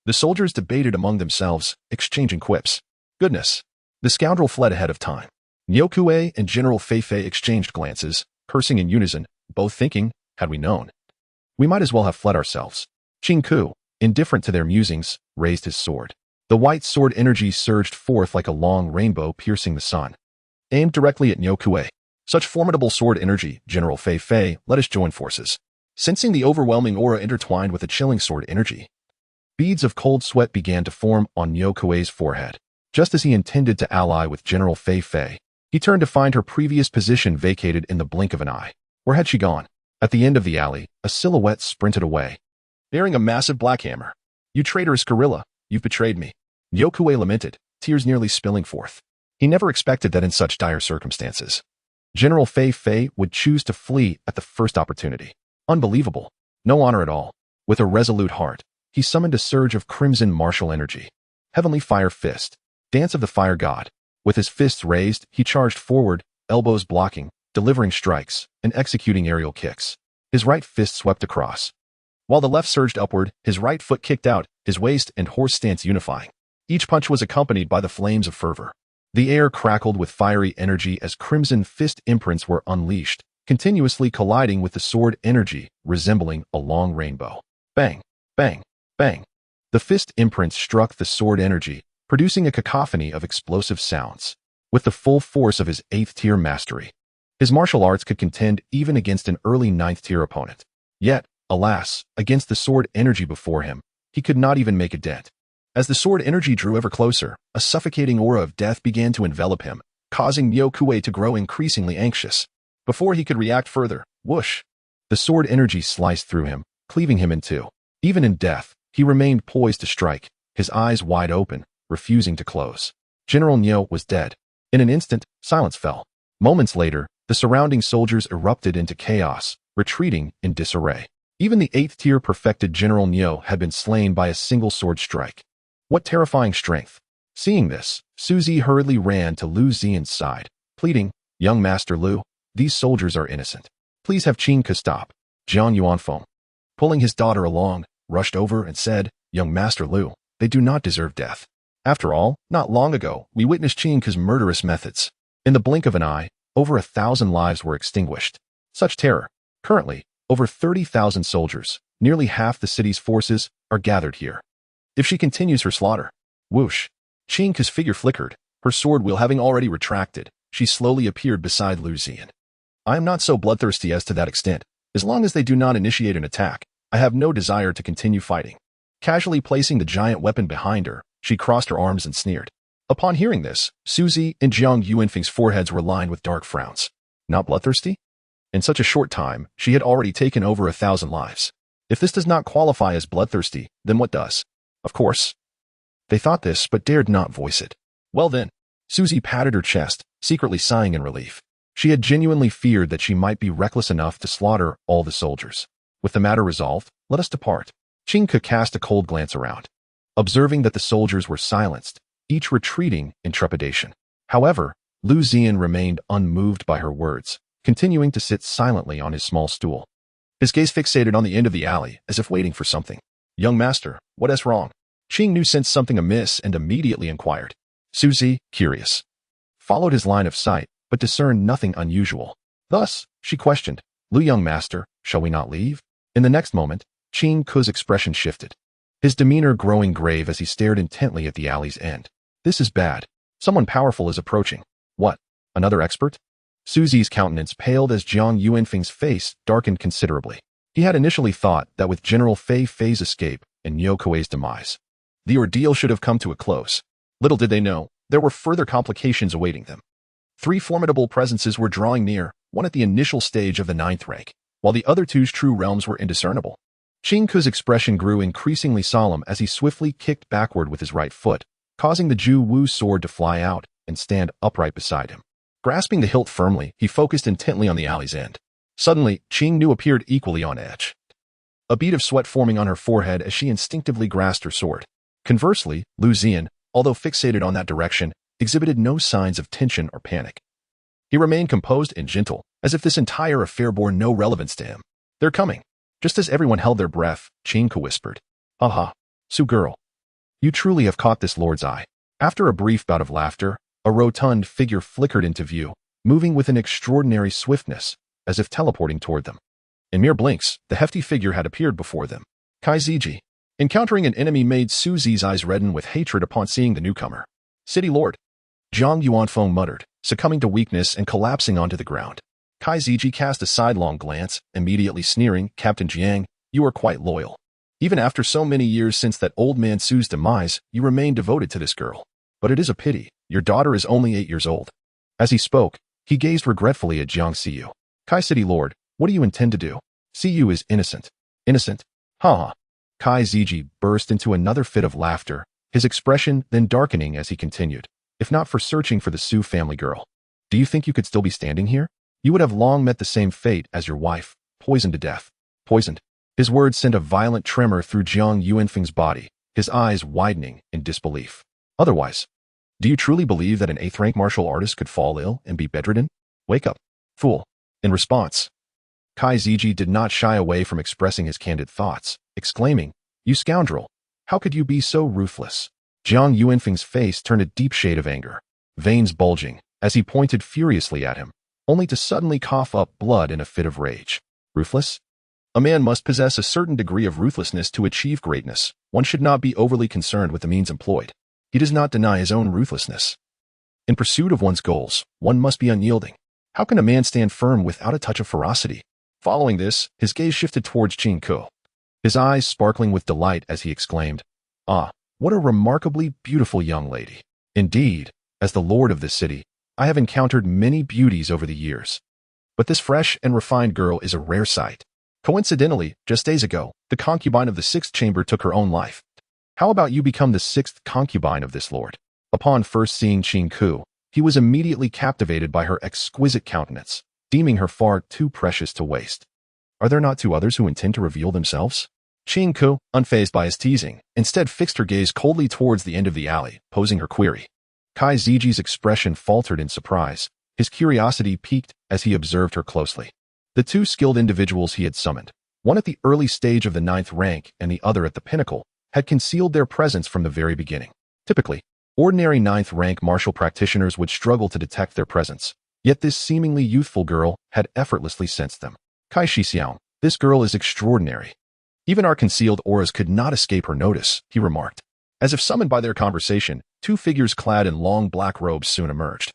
The soldiers debated among themselves, exchanging quips. Goodness. The scoundrel fled ahead of time. Niu Kue and General Fei exchanged glances, cursing in unison, both thinking, had we known, we might as well have fled ourselves. Qing Ku, indifferent to their musings, raised his sword. The white sword energy surged forth like a long rainbow piercing the sun, aimed directly at Niu Kue. Such formidable sword energy, General Fei, let us join forces. Sensing the overwhelming aura intertwined with the chilling sword energy, beads of cold sweat began to form on Niu Kue's forehead. Just as he intended to ally with General Fei, he turned to find her previous position vacated in the blink of an eye. Where had she gone? At the end of the alley, a silhouette sprinted away, bearing a massive black hammer. You traitorous gorilla, you've betrayed me. Niu Kue lamented, tears nearly spilling forth. He never expected that in such dire circumstances, General Fei would choose to flee at the first opportunity. Unbelievable. No honor at all. With a resolute heart, he summoned a surge of crimson martial energy. Heavenly Fire Fist. Dance of the Fire God. With his fists raised, he charged forward, elbows blocking, delivering strikes, and executing aerial kicks. His right fist swept across, while the left surged upward, his right foot kicked out, his waist and horse stance unifying. Each punch was accompanied by the flames of fervor. The air crackled with fiery energy as crimson fist imprints were unleashed, continuously colliding with the sword energy, resembling a long rainbow. Bang, bang, bang. The fist imprints struck the sword energy, producing a cacophony of explosive sounds. With the full force of his 8th-tier mastery, his martial arts could contend even against an early 9th-tier opponent. Yet, alas, against the sword energy before him, he could not even make a dent. As the sword energy drew ever closer, a suffocating aura of death began to envelop him, causing Miao Kuei to grow increasingly anxious. Before he could react further, whoosh! The sword energy sliced through him, cleaving him in two. Even in death, he remained poised to strike, his eyes wide open, refusing to close. General Niu was dead. In an instant, silence fell. Moments later, the surrounding soldiers erupted into chaos, retreating in disarray. Even the 8th-tier perfected General Niu had been slain by a single sword strike. What terrifying strength! Seeing this, Suzy hurriedly ran to Liu Ziyan's side, pleading, "Young Master Liu, these soldiers are innocent. Please have Qin Ke stop." Jiang Yuanfeng, pulling his daughter along, rushed over and said, "Young Master Liu, they do not deserve death. After all, not long ago, we witnessed Qin Ke's murderous methods. In the blink of an eye, over 1,000 lives were extinguished. Such terror. Currently, over 30,000 soldiers, nearly half the city's forces, are gathered here. If she continues her slaughter..." Whoosh! Qin Ke's figure flickered, her sword wheel having already retracted. She slowly appeared beside Liu Ziyan. "I am not so bloodthirsty as to that extent. As long as they do not initiate an attack, I have no desire to continue fighting." Casually placing the giant weapon behind her, she crossed her arms and sneered. Upon hearing this, Suzy and Jiang Yuanfeng's foreheads were lined with dark frowns. Not bloodthirsty? In such a short time, she had already taken over 1,000 lives. If this does not qualify as bloodthirsty, then what does? Of course. They thought this, but dared not voice it. Well then, Suzy patted her chest, secretly sighing in relief. She had genuinely feared that she might be reckless enough to slaughter all the soldiers. With the matter resolved, let us depart. Qin Ke cast a cold glance around, observing that the soldiers were silenced, each retreating in trepidation. However, Liu Ziyan remained unmoved by her words, continuing to sit silently on his small stool. His gaze fixated on the end of the alley, as if waiting for something. "Young master, what is wrong?" Qing Nu sensed something amiss and immediately inquired. Suzy, curious, followed his line of sight, but discerned nothing unusual. Thus, she questioned, "Liu young master, shall we not leave?" In the next moment, Qin Ke's expression shifted, his demeanor growing grave as he stared intently at the alley's end. "This is bad. Someone powerful is approaching." "What? Another expert?" Suzy's countenance paled as Jiang Yuanfeng's face darkened considerably. He had initially thought that with General Fei Fei's escape and Miao Kuei's demise, the ordeal should have come to a close. Little did they know, there were further complications awaiting them. 3 formidable presences were drawing near, one at the initial stage of the 9th rank, while the other 2's true realms were indiscernible. Qin Ke's expression grew increasingly solemn as he swiftly kicked backward with his right foot, causing the Ju Wu sword to fly out and stand upright beside him. Grasping the hilt firmly, he focused intently on the alley's end. Suddenly, Qing Nu appeared equally on edge, a bead of sweat forming on her forehead as she instinctively grasped her sword. Conversely, Liu Ziyan, although fixated on that direction, exhibited no signs of tension or panic. He remained composed and gentle, as if this entire affair bore no relevance to him. "They're coming." Just as everyone held their breath, Qin Ke whispered, "Aha, Su girl. You truly have caught this lord's eye." After a brief bout of laughter, a rotund figure flickered into view, moving with an extraordinary swiftness, as if teleporting toward them. In mere blinks, the hefty figure had appeared before them. Kai Ziji. Encountering an enemy made Suzy's eyes redden with hatred upon seeing the newcomer. "City Lord." Jiang Yuanfeng muttered, succumbing to weakness and collapsing onto the ground. Kai Ziji cast a sidelong glance, immediately sneering, "Captain Jiang, you are quite loyal. Even after so many years since that old man Su's demise, you remain devoted to this girl. But it is a pity, your daughter is only 8 years old." As he spoke, he gazed regretfully at Jiang Siyu. "Kai City Lord, what do you intend to do? Siyu is innocent." "Innocent? Ha ha." Kai Ziji burst into another fit of laughter, his expression then darkening as he continued. "If not for searching for the Su family girl, do you think you could still be standing here? You would have long met the same fate as your wife, poisoned to death." "Poisoned?" His words sent a violent tremor through Jiang Yuanfeng's body, his eyes widening in disbelief. "Otherwise, do you truly believe that an 8th rank martial artist could fall ill and be bedridden? Wake up, fool." In response, Kai Ziji did not shy away from expressing his candid thoughts, exclaiming, "You scoundrel! How could you be so ruthless?" Jiang Yuanfeng's face turned a deep shade of anger, veins bulging, as he pointed furiously at him, only to suddenly cough up blood in a fit of rage. "Ruthless? A man must possess a certain degree of ruthlessness to achieve greatness. One should not be overly concerned with the means employed." He does not deny his own ruthlessness. In pursuit of one's goals, one must be unyielding. How can a man stand firm without a touch of ferocity? Following this, his gaze shifted towards Qin Ke, his eyes sparkling with delight as he exclaimed, "Ah, What a remarkably beautiful young lady. Indeed, as the lord of this city, I have encountered many beauties over the years. But this fresh and refined girl is a rare sight. Coincidentally, just days ago, the concubine of the sixth chamber took her own life. How about you become the sixth concubine of this lord? Upon first seeing Qin Ku, he was immediately captivated by her exquisite countenance, deeming her far too precious to waste. Are there not two others who intend to reveal themselves? Qin Ku, unfazed by his teasing, instead fixed her gaze coldly towards the end of the alley, posing her query. Kai Ziji's expression faltered in surprise. His curiosity piqued as he observed her closely. The two skilled individuals he had summoned, one at the early stage of the 9th rank and the other at the pinnacle, had concealed their presence from the very beginning. Typically, ordinary 9th rank martial practitioners would struggle to detect their presence, yet this seemingly youthful girl had effortlessly sensed them. Kai Shixiang, this girl is extraordinary. Even our concealed auras could not escape her notice, he remarked. As if summoned by their conversation, two figures clad in long black robes soon emerged.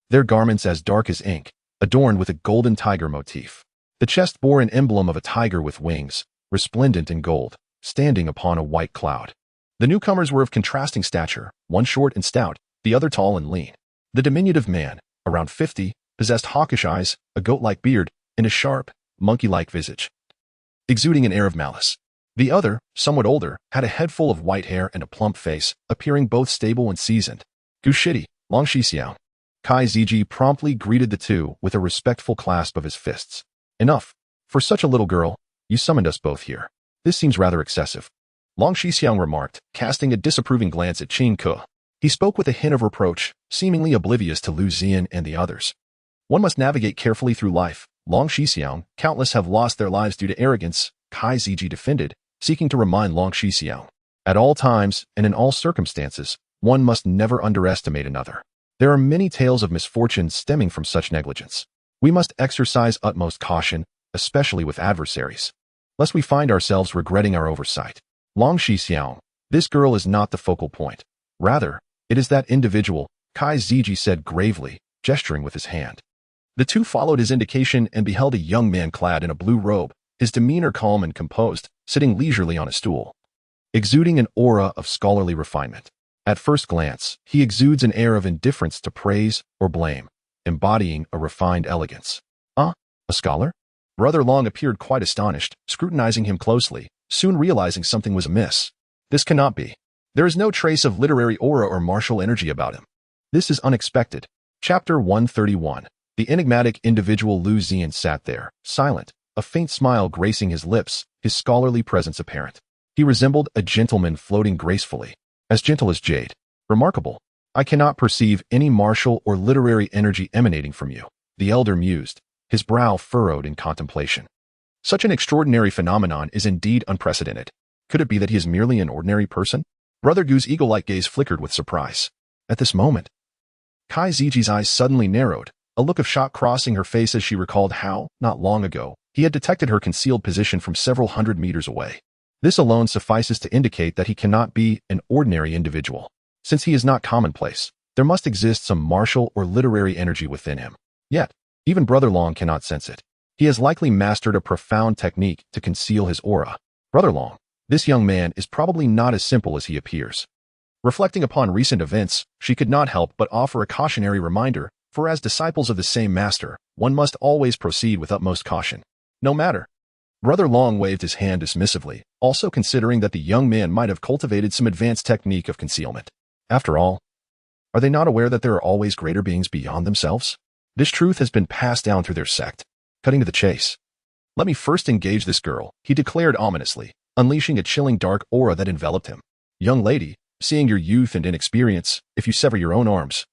Their garments as dark as ink, adorned with a golden tiger motif. The chest bore an emblem of a tiger with wings, resplendent in gold, standing upon a white cloud. The newcomers were of contrasting stature, one short and stout, the other tall and lean. The diminutive man, around 50, possessed hawkish eyes, a goat-like beard, and a sharp, monkey-like visage, exuding an air of malice. The other, somewhat older, had a head full of white hair and a plump face, appearing both stable and seasoned. Gushiti, Long Shixiang. Kai Ziji promptly greeted the two with a respectful clasp of his fists. Enough. For such a little girl, you summoned us both here. This seems rather excessive. Long Shixiang remarked, casting a disapproving glance at Qin Ku. He spoke with a hint of reproach, seemingly oblivious to Liu Ziyan and the others. One must navigate carefully through life. Long Shixiang, countless have lost their lives due to arrogance, Kai Ziji defended, seeking to remind Long Shixiang. At all times, and in all circumstances, one must never underestimate another. There are many tales of misfortune stemming from such negligence. We must exercise utmost caution, especially with adversaries, lest we find ourselves regretting our oversight. Long Shixiang, this girl is not the focal point. Rather, it is that individual, Kai Ziji said gravely, gesturing with his hand. The two followed his indication and beheld a young man clad in a blue robe, his demeanor calm and composed, sitting leisurely on a stool, exuding an aura of scholarly refinement. At first glance, he exudes an air of indifference to praise or blame, embodying a refined elegance. A scholar? Brother Long appeared quite astonished, scrutinizing him closely, soon realizing something was amiss. This cannot be. There is no trace of literary aura or martial energy about him. This is unexpected. Chapter 131. The enigmatic individual Liu Ziyan sat there, silent, a faint smile gracing his lips, his scholarly presence apparent. He resembled a gentleman floating gracefully, as gentle as jade. Remarkable. I cannot perceive any martial or literary energy emanating from you, the elder mused, his brow furrowed in contemplation. Such an extraordinary phenomenon is indeed unprecedented. Could it be that he is merely an ordinary person? Brother Gu's eagle-like gaze flickered with surprise. At this moment, Kai Ziji's eyes suddenly narrowed, a look of shock crossing her face as she recalled how, not long ago, he had detected her concealed position from several hundred meters away. This alone suffices to indicate that he cannot be an ordinary individual. Since he is not commonplace, there must exist some martial or literary energy within him. Yet, even Brother Long cannot sense it. He has likely mastered a profound technique to conceal his aura. Brother Long, this young man is probably not as simple as he appears. Reflecting upon recent events, she could not help but offer a cautionary reminder, for as disciples of the same master, one must always proceed with utmost caution. No matter. Brother Long waved his hand dismissively, also considering that the young man might have cultivated some advanced technique of concealment. After all, are they not aware that there are always greater beings beyond themselves? This truth has been passed down through their sect. Cutting to the chase. Let me first engage this girl, he declared ominously, unleashing a chilling dark aura that enveloped him. Young lady, seeing your youth and inexperience, if you sever your own arms,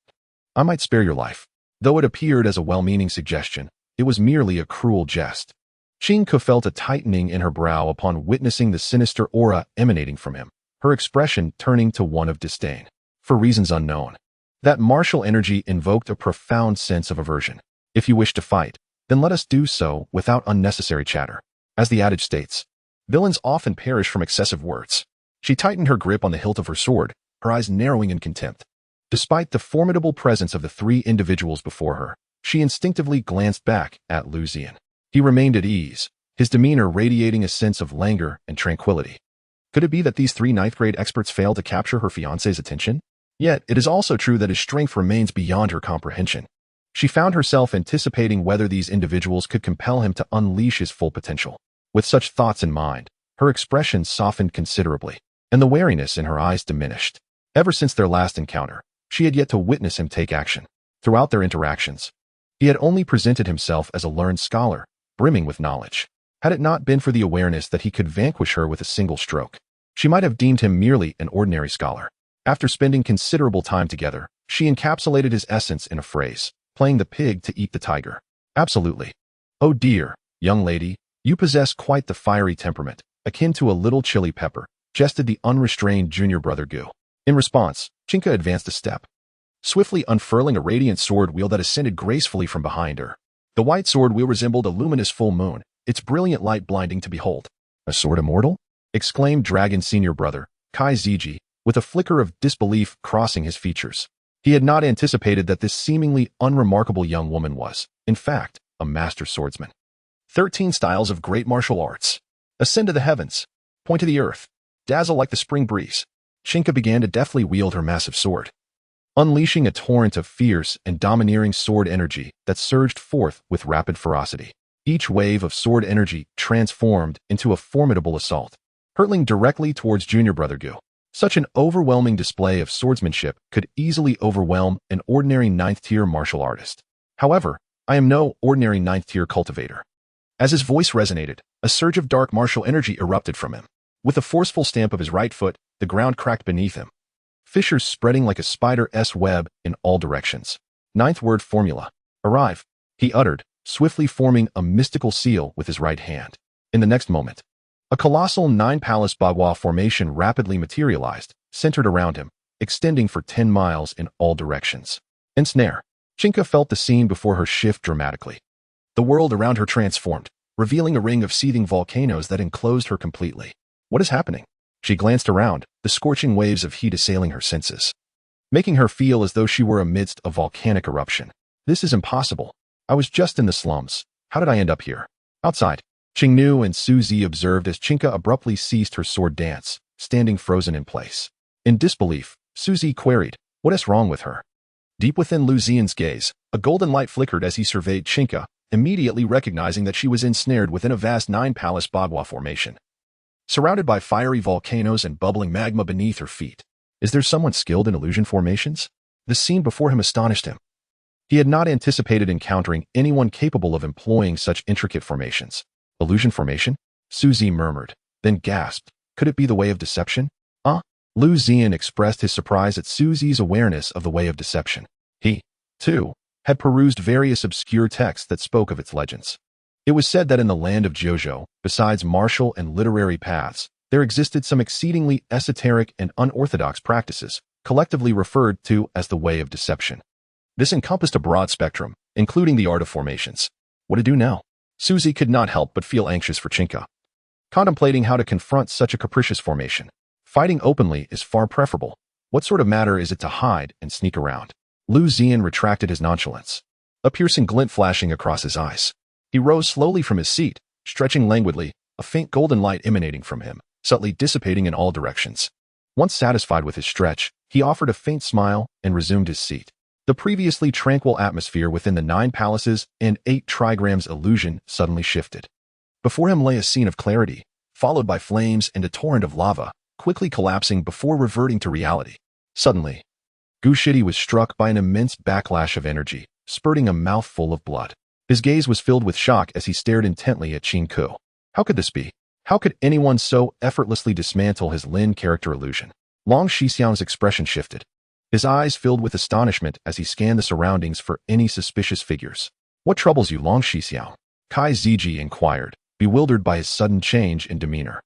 I might spare your life. Though it appeared as a well-meaning suggestion, it was merely a cruel jest. Qin Ku felt a tightening in her brow upon witnessing the sinister aura emanating from him, her expression turning to one of disdain. For reasons unknown, that martial energy invoked a profound sense of aversion. If you wish to fight, then let us do so without unnecessary chatter. As the adage states, villains often perish from excessive words. She tightened her grip on the hilt of her sword, her eyes narrowing in contempt. Despite the formidable presence of the three individuals before her, she instinctively glanced back at Liu Ziyan. He remained at ease, his demeanor radiating a sense of languor and tranquility. Could it be that these three ninth-grade experts failed to capture her fiancé's attention? Yet, it is also true that his strength remains beyond her comprehension. She found herself anticipating whether these individuals could compel him to unleash his full potential. With such thoughts in mind, her expression softened considerably, and the wariness in her eyes diminished. Ever since their last encounter, she had yet to witness him take action. Throughout their interactions, he had only presented himself as a learned scholar, brimming with knowledge. Had it not been for the awareness that he could vanquish her with a single stroke, she might have deemed him merely an ordinary scholar. After spending considerable time together, she encapsulated his essence in a phrase, playing the pig to eat the tiger. Absolutely. Oh dear, young lady, you possess quite the fiery temperament, akin to a little chili pepper, jested the unrestrained junior brother Gu. In response, Chinka advanced a step, swiftly unfurling a radiant sword wheel that ascended gracefully from behind her. The white sword wheel resembled a luminous full moon, its brilliant light blinding to behold. A sword immortal? Exclaimed Dragon's senior brother, Kai Ziji, with a flicker of disbelief crossing his features. He had not anticipated that this seemingly unremarkable young woman was, in fact, a master swordsman. 13 styles of great martial arts. Ascend to the heavens. Point to the earth. Dazzle like the spring breeze. Chinka began to deftly wield her massive sword, unleashing a torrent of fierce and domineering sword energy that surged forth with rapid ferocity. Each wave of sword energy transformed into a formidable assault, hurtling directly towards junior brother Gu. Such an overwhelming display of swordsmanship could easily overwhelm an ordinary ninth-tier martial artist. However, I am no ordinary ninth-tier cultivator. As his voice resonated, a surge of dark martial energy erupted from him. With a forceful stamp of his right foot, the ground cracked beneath him, fissures spreading like a spider's web in all directions. Ninth word formula. Arrive, he uttered, swiftly forming a mystical seal with his right hand. In the next moment, a colossal nine-palace bagua formation rapidly materialized, centered around him, extending for 10 miles in all directions. Ensnare. Chinka felt the scene before her shift dramatically. The world around her transformed, revealing a ring of seething volcanoes that enclosed her completely. What is happening? She glanced around, the scorching waves of heat assailing her senses, making her feel as though she were amidst a volcanic eruption. This is impossible. I was just in the slums. How did I end up here? Outside, Qingnu and Suzy observed as Chinka abruptly ceased her sword dance, standing frozen in place. In disbelief, Suzy queried, what is wrong with her? Deep within Liu Ziyan's gaze, a golden light flickered as he surveyed Chinka, immediately recognizing that she was ensnared within a vast nine-palace bagua formation, surrounded by fiery volcanoes and bubbling magma beneath her feet. Is there someone skilled in illusion formations? The scene before him astonished him. He had not anticipated encountering anyone capable of employing such intricate formations. Illusion formation? Suzy murmured, then gasped. Could it be the way of deception? Liu Ziyan expressed his surprise at Suzy's awareness of the way of deception. He, too, had perused various obscure texts that spoke of its legends. It was said that in the land of Jojo, besides martial and literary paths, there existed some exceedingly esoteric and unorthodox practices, collectively referred to as the way of deception. This encompassed a broad spectrum, including the art of formations. What to do now? Suzy could not help but feel anxious for Chinka, contemplating how to confront such a capricious formation. Fighting openly is far preferable. What sort of matter is it to hide and sneak around? Liu Ziyan retracted his nonchalance, a piercing glint flashing across his eyes. He rose slowly from his seat, stretching languidly, a faint golden light emanating from him, subtly dissipating in all directions. Once satisfied with his stretch, he offered a faint smile and resumed his seat. The previously tranquil atmosphere within the 9 palaces and 8 trigrams illusion suddenly shifted. Before him lay a scene of clarity, followed by flames and a torrent of lava, quickly collapsing before reverting to reality. Suddenly, Gu Shidi was struck by an immense backlash of energy, spurting a mouthful of blood. His gaze was filled with shock as he stared intently at Qin Ku. How could this be? How could anyone so effortlessly dismantle his Lin character illusion? Long Shixiang's expression shifted. His eyes filled with astonishment as he scanned the surroundings for any suspicious figures. What troubles you, Long Shixiang? Kai Ziji inquired, bewildered by his sudden change in demeanor.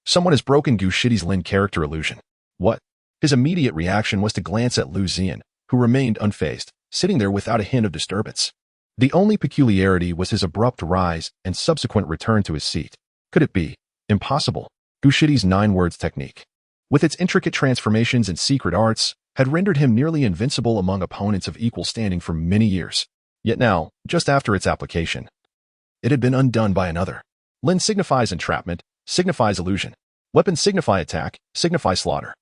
Someone has broken Gu Shidi's Lin character illusion. What? His immediate reaction was to glance at Liu Ziyan, who remained unfazed, sitting there without a hint of disturbance. The only peculiarity was his abrupt rise and subsequent return to his seat. Could it be? Impossible. Gu Shidi's 9 words technique, with its intricate transformations and secret arts, had rendered him nearly invincible among opponents of equal standing for many years. Yet now, just after its application, it had been undone by another. Lin signifies entrapment, signifies illusion. Weapons signify attack, signify slaughter.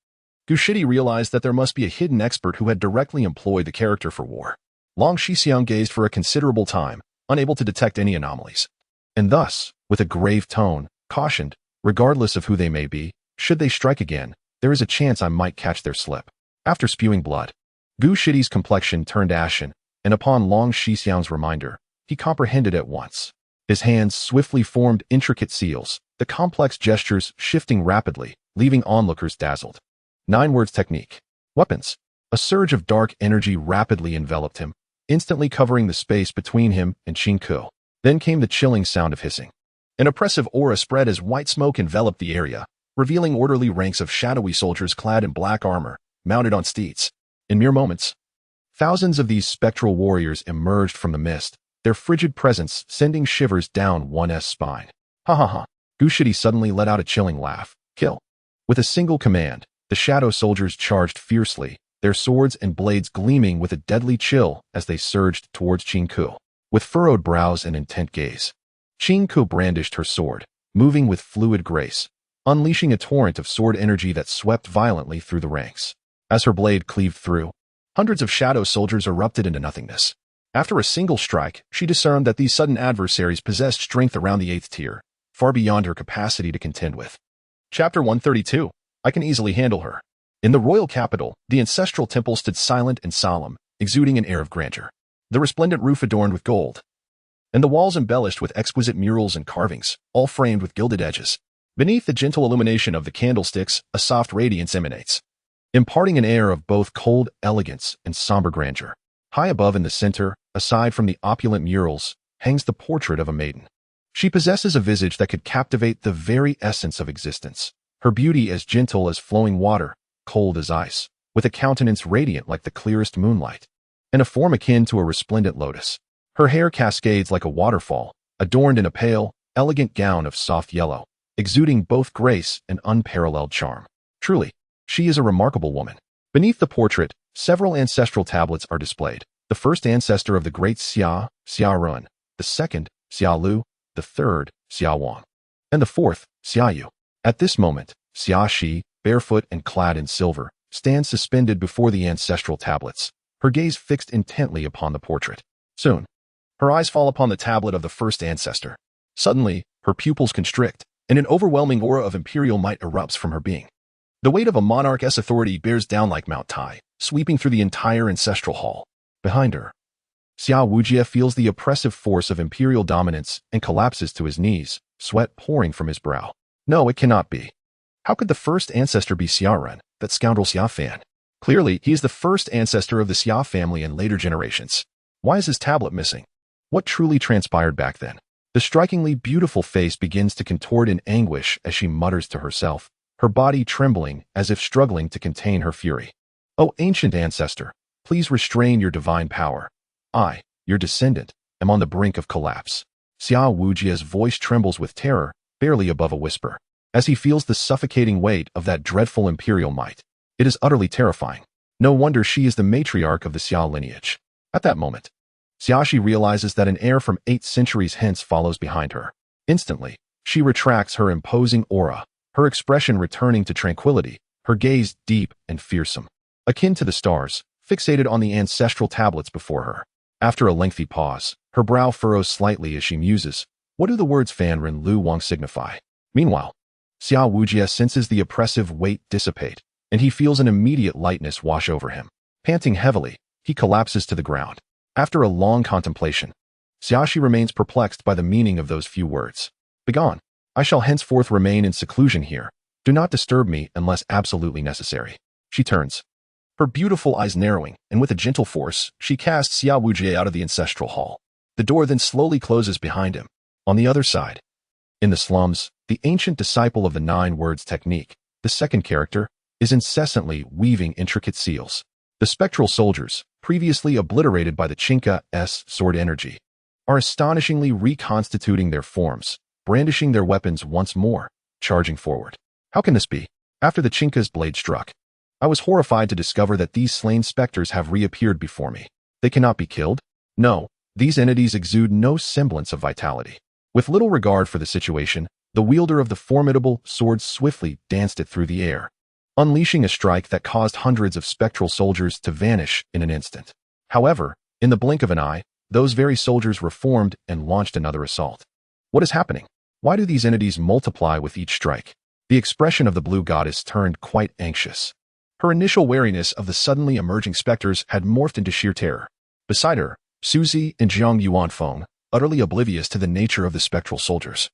Gushidi realized that there must be a hidden expert who had directly employed the character for war. Long Shixiang gazed for a considerable time, unable to detect any anomalies. And thus, with a grave tone, cautioned, regardless of who they may be, should they strike again, there is a chance I might catch their slip. After spewing blood, Gu Shidi's complexion turned ashen, and upon Long Shixiang's reminder, he comprehended at once. His hands swiftly formed intricate seals, the complex gestures shifting rapidly, leaving onlookers dazzled. 9 words technique. Weapons. A surge of dark energy rapidly enveloped him, instantly covering the space between him and Qingku. Then came the chilling sound of hissing. An oppressive aura spread as white smoke enveloped the area, revealing orderly ranks of shadowy soldiers clad in black armor, mounted on steeds. In mere moments, thousands of these spectral warriors emerged from the mist, their frigid presence sending shivers down one's spine. Ha ha ha. Gu Shidi suddenly let out a chilling laugh. Kill. With a single command, the shadow soldiers charged fiercely, their swords and blades gleaming with a deadly chill as they surged towards Qingku. With furrowed brows and intent gaze, Qingku brandished her sword, moving with fluid grace, unleashing a torrent of sword energy that swept violently through the ranks. As her blade cleaved through, hundreds of shadow soldiers erupted into nothingness. After a single strike, she discerned that these sudden adversaries possessed strength around the 8th tier, far beyond her capacity to contend with. Chapter 132. I can easily handle her. In the royal capital, the ancestral temple stood silent and solemn, exuding an air of grandeur. The resplendent roof adorned with gold, and the walls embellished with exquisite murals and carvings, all framed with gilded edges. Beneath the gentle illumination of the candlesticks, a soft radiance emanates, imparting an air of both cold elegance and somber grandeur. High above in the center, aside from the opulent murals, hangs the portrait of a maiden. She possesses a visage that could captivate the very essence of existence. Her beauty as gentle as flowing water, cold as ice, with a countenance radiant like the clearest moonlight, and a form akin to a resplendent lotus. Her hair cascades like a waterfall, adorned in a pale, elegant gown of soft yellow, exuding both grace and unparalleled charm. Truly, she is a remarkable woman. Beneath the portrait, several ancestral tablets are displayed. The first ancestor of the Great Xia, Xia Run, the second, Xia Lu, the third, Xia Wang, and the fourth, Xia Yu. At this moment, Xia Shi, barefoot and clad in silver, stands suspended before the ancestral tablets, her gaze fixed intently upon the portrait. Soon, her eyes fall upon the tablet of the first ancestor. Suddenly, her pupils constrict, and an overwhelming aura of imperial might erupts from her being. The weight of a monarch's authority bears down like Mount Tai, sweeping through the entire ancestral hall. Behind her, Xia Wujie feels the oppressive force of imperial dominance and collapses to his knees, sweat pouring from his brow. No, it cannot be. How could the first ancestor be Xia Ren, that scoundrel Xia Fan? Clearly, he is the first ancestor of the Xia family in later generations. Why is his tablet missing? What truly transpired back then? The strikingly beautiful face begins to contort in anguish as she mutters to herself, her body trembling as if struggling to contain her fury. O ancient ancestor, please restrain your divine power. I, your descendant, am on the brink of collapse. Xia Wujie's voice trembles with terror, barely above a whisper, as he feels the suffocating weight of that dreadful imperial might. It is utterly terrifying. No wonder she is the matriarch of the Xia lineage. At that moment, Xiaxi realizes that an heir from 8 centuries hence follows behind her. Instantly, she retracts her imposing aura, her expression returning to tranquility, her gaze deep and fearsome, akin to the stars, fixated on the ancestral tablets before her. After a lengthy pause, her brow furrows slightly as she muses, what do the words Fan Ren Lu Wang signify? Meanwhile, Xia Wujie senses the oppressive weight dissipate, and he feels an immediate lightness wash over him. Panting heavily, he collapses to the ground. After a long contemplation, Xiaxi remains perplexed by the meaning of those few words. Begone. I shall henceforth remain in seclusion here. Do not disturb me unless absolutely necessary. She turns, her beautiful eyes narrowing, and with a gentle force, she casts Xia Wujie out of the ancestral hall. The door then slowly closes behind him. On the other side, in the slums, the ancient disciple of the 9 words technique, the second character, is incessantly weaving intricate seals. The spectral soldiers, previously obliterated by the Qingka's sword energy, are astonishingly reconstituting their forms, brandishing their weapons once more, charging forward. How can this be? After the Qingka's blade struck, I was horrified to discover that these slain specters have reappeared before me. They cannot be killed? No, these entities exude no semblance of vitality. With little regard for the situation, The wielder of the formidable sword swiftly danced it through the air, unleashing a strike that caused hundreds of spectral soldiers to vanish in an instant. However, in the blink of an eye, those very soldiers reformed and launched another assault. What is happening? Why do these entities multiply with each strike? The expression of the blue goddess turned quite anxious. Her initial wariness of the suddenly emerging specters had morphed into sheer terror. Beside her, Suzy and Jiang Yuanfeng, utterly oblivious to the nature of the spectral soldiers,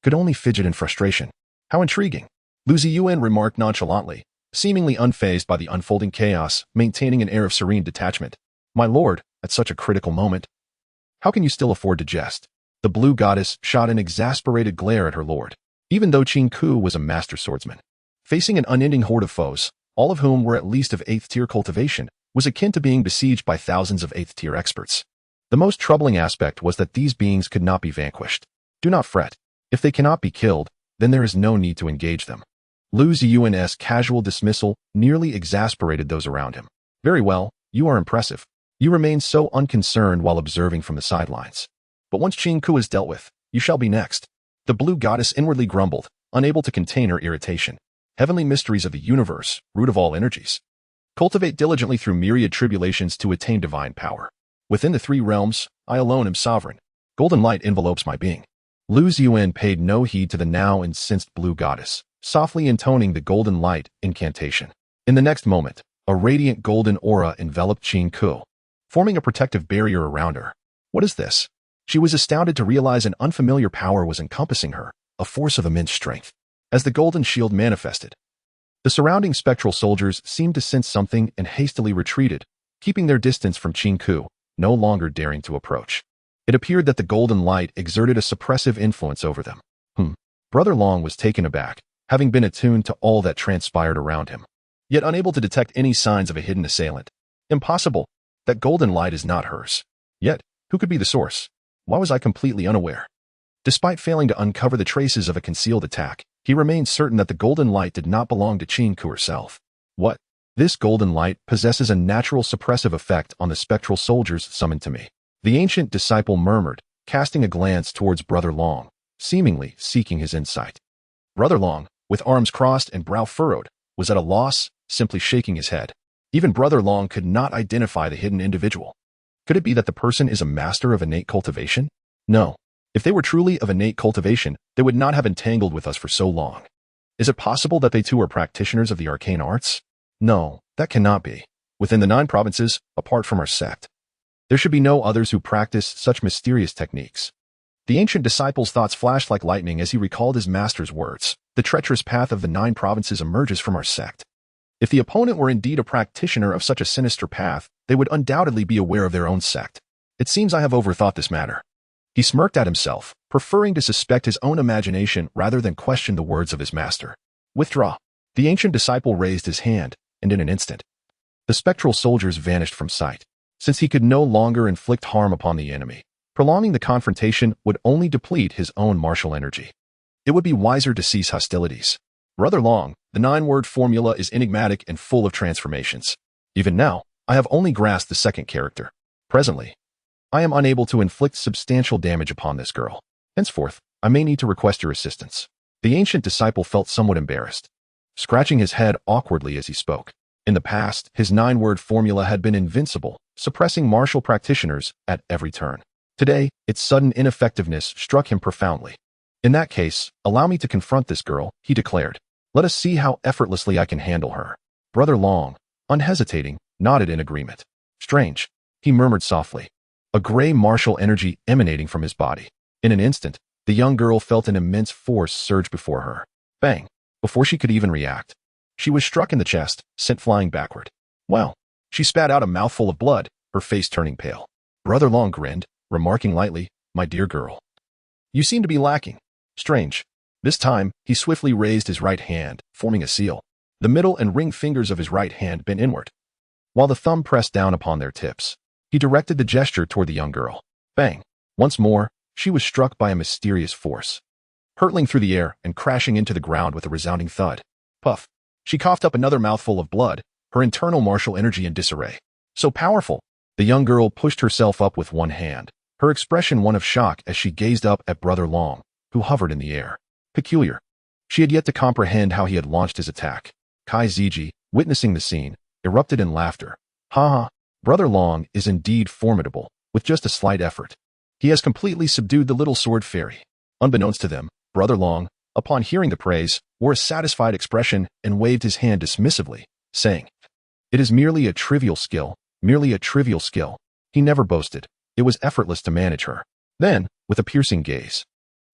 could only fidget in frustration. How intriguing! Liu Ziyan remarked nonchalantly, seemingly unfazed by the unfolding chaos, maintaining an air of serene detachment. My lord, at such a critical moment, how can you still afford to jest? The blue goddess shot an exasperated glare at her lord. Even though Qin Ku was a master swordsman, facing an unending horde of foes, all of whom were at least of 8th-tier cultivation, was akin to being besieged by thousands of 8th-tier experts. The most troubling aspect was that these beings could not be vanquished. Do not fret. If they cannot be killed, then there is no need to engage them. Liu Ziyuan's casual dismissal nearly exasperated those around him. Very well, you are impressive. You remain so unconcerned while observing from the sidelines. But once Qin Ku is dealt with, you shall be next. The blue goddess inwardly grumbled, unable to contain her irritation. Heavenly mysteries of the universe, root of all energies. Cultivate diligently through myriad tribulations to attain divine power. Within the 3 realms, I alone am sovereign. Golden light envelopes my being. Liu Ziyan paid no heed to the now incensed blue goddess, softly intoning the golden light incantation. In the next moment, a radiant golden aura enveloped Qin Ku, forming a protective barrier around her. What is this? She was astounded to realize an unfamiliar power was encompassing her, a force of immense strength. As the golden shield manifested, the surrounding spectral soldiers seemed to sense something and hastily retreated, keeping their distance from Qin Ku, no longer daring to approach. It appeared that the golden light exerted a suppressive influence over them. Brother Long was taken aback, having been attuned to all that transpired around him, yet unable to detect any signs of a hidden assailant. Impossible! That golden light is not hers. Yet, who could be the source? Why was I completely unaware? Despite failing to uncover the traces of a concealed attack, he remained certain that the golden light did not belong to Qin Ku herself. What? This golden light possesses a natural suppressive effect on the spectral soldiers summoned to me. The ancient disciple murmured, casting a glance towards Brother Long, seemingly seeking his insight. Brother Long, with arms crossed and brow furrowed, was at a loss, simply shaking his head. Even Brother Long could not identify the hidden individual. Could it be that the person is a master of innate cultivation? No. If they were truly of innate cultivation, they would not have entangled with us for so long. Is it possible that they too are practitioners of the arcane arts? No, that cannot be. Within the 9 provinces, apart from our sect, there should be no others who practice such mysterious techniques. The ancient disciple's thoughts flashed like lightning as he recalled his master's words. The treacherous path of the 9 provinces emerges from our sect. If the opponent were indeed a practitioner of such a sinister path, they would undoubtedly be aware of their own sect. It seems I have overthought this matter. He smirked at himself, preferring to suspect his own imagination rather than question the words of his master. Withdraw. The ancient disciple raised his hand, and in an instant, the spectral soldiers vanished from sight. Since he could no longer inflict harm upon the enemy, prolonging the confrontation would only deplete his own martial energy. It would be wiser to cease hostilities. Brother Long, the 9-word formula is enigmatic and full of transformations. Even now, I have only grasped the second character. Presently, I am unable to inflict substantial damage upon this girl. Henceforth, I may need to request your assistance. The ancient disciple felt somewhat embarrassed, scratching his head awkwardly as he spoke. In the past, his 9-word formula had been invincible, suppressing martial practitioners at every turn. Today, its sudden ineffectiveness struck him profoundly. In that case, allow me to confront this girl, he declared. Let us see how effortlessly I can handle her. Brother Long, unhesitating, nodded in agreement. Strange, he murmured softly, a gray martial energy emanating from his body. In an instant, the young girl felt an immense force surge before her. Bang! Before she could even react, she was struck in the chest, sent flying backward. Well, she spat out a mouthful of blood, her face turning pale. Brother Long grinned, remarking lightly, my dear girl, you seem to be lacking. Strange. This time, he swiftly raised his right hand, forming a seal. The middle and ring fingers of his right hand bent inward, while the thumb pressed down upon their tips. He directed the gesture toward the young girl. Bang! Once more, she was struck by a mysterious force, hurtling through the air and crashing into the ground with a resounding thud. Puff! She coughed up another mouthful of blood, her internal martial energy in disarray. So powerful! The young girl pushed herself up with one hand, her expression one of shock as she gazed up at Brother Long, who hovered in the air. Peculiar. She had yet to comprehend how he had launched his attack. Kai Ziji, witnessing the scene, erupted in laughter. Ha ha, Brother Long is indeed formidable, with just a slight effort. He has completely subdued the little sword fairy. Unbeknownst to them, Brother Long, upon hearing the praise, wore a satisfied expression and waved his hand dismissively, saying, "It is merely a trivial skill, merely a trivial skill." He never boasted. It was effortless to manage her. Then, with a piercing gaze,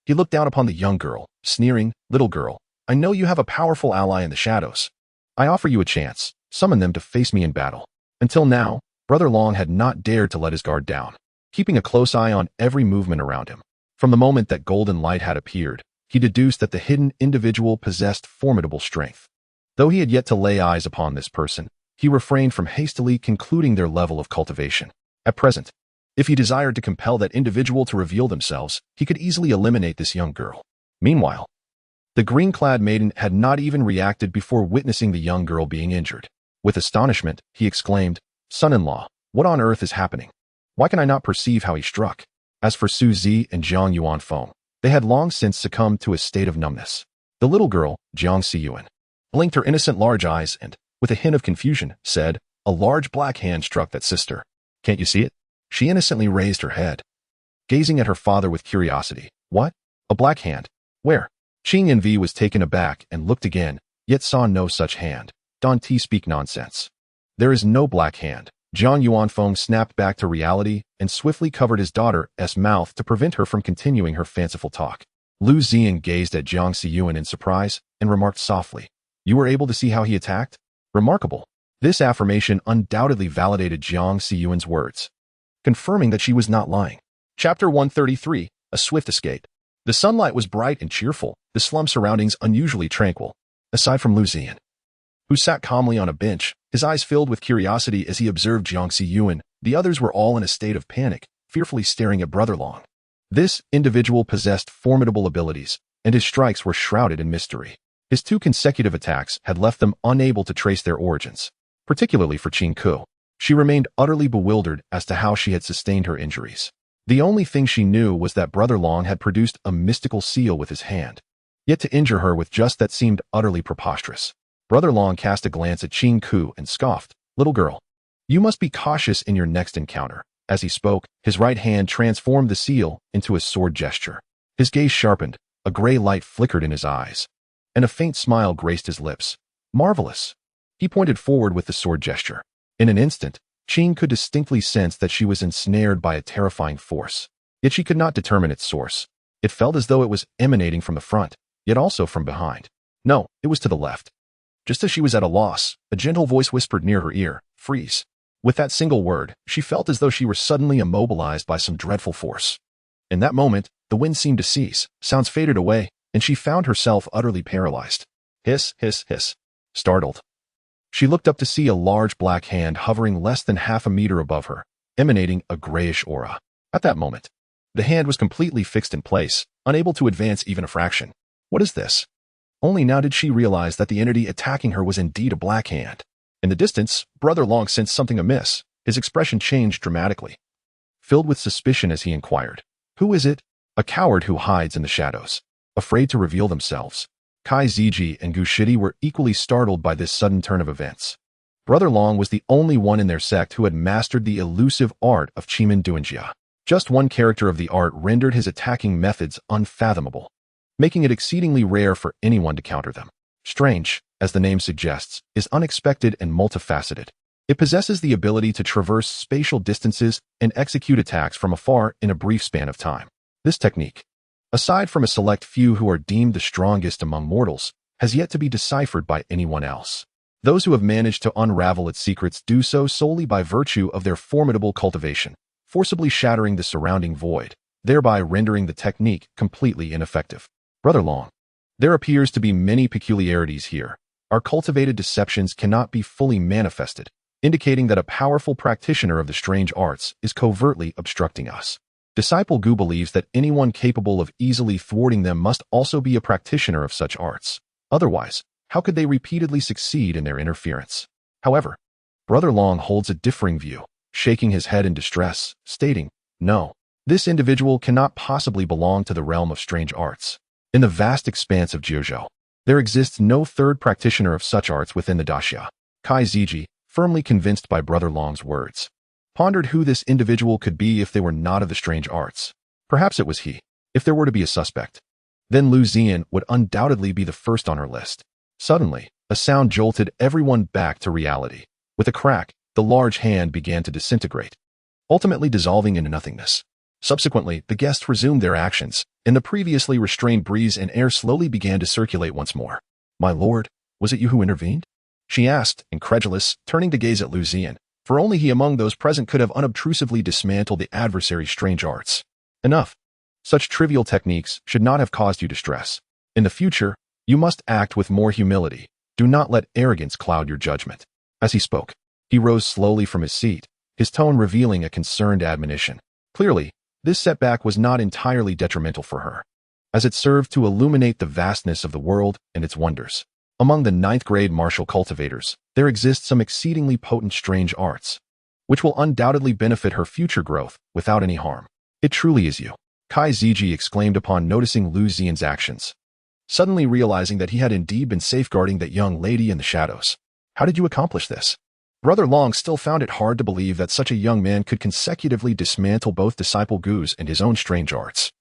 he looked down upon the young girl, sneering, "Little girl, I know you have a powerful ally in the shadows. I offer you a chance. Summon them to face me in battle." Until now, Brother Long had not dared to let his guard down, keeping a close eye on every movement around him. From the moment that golden light had appeared, he deduced that the hidden individual possessed formidable strength. Though he had yet to lay eyes upon this person, he refrained from hastily concluding their level of cultivation. At present, if he desired to compel that individual to reveal themselves, he could easily eliminate this young girl. Meanwhile, the green-clad maiden had not even reacted before witnessing the young girl being injured. With astonishment, he exclaimed, "Son-in-law, what on earth is happening? Why can I not perceive how he struck?" As for Su Zi and Jiang Yuanfeng, they had long since succumbed to a state of numbness. The little girl, Jiang Xiyuan, blinked her innocent large eyes and, with a hint of confusion, said, "A large black hand struck that sister. Can't you see it?" She innocently raised her head, gazing at her father with curiosity. "What? A black hand? Where?" Qing Envy was taken aback and looked again, yet saw no such hand. "Don't speak nonsense. There is no black hand." Jiang Yuanfeng snapped back to reality and swiftly covered his daughter's mouth to prevent her from continuing her fanciful talk. Liu Ziyan gazed at Jiang Xiyuan in surprise and remarked softly, "You were able to see how he attacked? Remarkable." This affirmation undoubtedly validated Jiang Xiyuan's words, confirming that she was not lying. Chapter 133, A Swift Escape. The sunlight was bright and cheerful, the slum surroundings unusually tranquil, aside from Liu Ziyan, who sat calmly on a bench, his eyes filled with curiosity as he observed Jiang Xiyuan. The others were all in a state of panic, fearfully staring at Brother Long. This individual possessed formidable abilities, and his strikes were shrouded in mystery. His 2 consecutive attacks had left them unable to trace their origins, particularly for Qing Ku. She remained utterly bewildered as to how she had sustained her injuries. The only thing she knew was that Brother Long had produced a mystical seal with his hand. Yet to injure her with just that seemed utterly preposterous. Brother Long cast a glance at Qing Ku and scoffed, "Little girl, you must be cautious in your next encounter." As he spoke, his right hand transformed the seal into a sword gesture. His gaze sharpened, a gray light flickered in his eyes, and a faint smile graced his lips. "Marvelous." He pointed forward with the sword gesture. In an instant, Qing could distinctly sense that she was ensnared by a terrifying force. Yet she could not determine its source. It felt as though it was emanating from the front, yet also from behind. No, it was to the left. Just as she was at a loss, a gentle voice whispered near her ear, "Freeze." With that single word, she felt as though she were suddenly immobilized by some dreadful force. In that moment, the wind seemed to cease, sounds faded away, and she found herself utterly paralyzed. Hiss, hiss, hiss. Startled, she looked up to see a large black hand hovering less than half a meter above her, emanating a grayish aura. At that moment, the hand was completely fixed in place, unable to advance even a fraction. What is this? Only now did she realize that the entity attacking her was indeed a black hand. In the distance, Brother Long sensed something amiss. His expression changed dramatically, filled with suspicion as he inquired, "Who is it?" "A coward who hides in the shadows, afraid to reveal themselves." Kai Ziji and Gu Shidi were equally startled by this sudden turn of events. Brother Long was the only one in their sect who had mastered the elusive art of Chimen Duanjia. Just one character of the art rendered his attacking methods unfathomable, making it exceedingly rare for anyone to counter them. Strange, as the name suggests, is unexpected and multifaceted. It possesses the ability to traverse spatial distances and execute attacks from afar in a brief span of time. This technique, aside from a select few who are deemed the strongest among mortals, has yet to be deciphered by anyone else. Those who have managed to unravel its secrets do so solely by virtue of their formidable cultivation, forcibly shattering the surrounding void, thereby rendering the technique completely ineffective. Brother Long, there appears to be many peculiarities here. Our cultivated deceptions cannot be fully manifested, indicating that a powerful practitioner of the strange arts is covertly obstructing us. Disciple Gu believes that anyone capable of easily thwarting them must also be a practitioner of such arts. Otherwise, how could they repeatedly succeed in their interference? However, Brother Long holds a differing view, shaking his head in distress, stating, "No, this individual cannot possibly belong to the realm of strange arts. In the vast expanse of Jiuzhou, there exists no third practitioner of such arts within the daxia. Kai Ziji, firmly convinced by Brother Long's words, pondered who this individual could be if they were not of the strange arts. Perhaps it was he. If there were to be a suspect, then Liu Ziyan would undoubtedly be the first on her list. Suddenly, a sound jolted everyone back to reality. With a crack, the large hand began to disintegrate, ultimately dissolving into nothingness. Subsequently, the guests resumed their actions, and the previously restrained breeze and air slowly began to circulate once more. "My lord, was it you who intervened?" she asked, incredulous, turning to gaze at Liu Ziyan, for only he among those present could have unobtrusively dismantled the adversary's strange arts. "Enough. Such trivial techniques should not have caused you distress. In the future, you must act with more humility. Do not let arrogance cloud your judgment." As he spoke, he rose slowly from his seat, his tone revealing a concerned admonition. Clearly, this setback was not entirely detrimental for her, as it served to illuminate the vastness of the world and its wonders. Among the ninth-grade martial cultivators, there exist some exceedingly potent strange arts, which will undoubtedly benefit her future growth without any harm. "It truly is you," Kai Ziji exclaimed upon noticing Liu Ziyan's actions, suddenly realizing that he had indeed been safeguarding that young lady in the shadows. "How did you accomplish this?" Brother Long still found it hard to believe that such a young man could consecutively dismantle both Disciple Gu's and his own strange arts.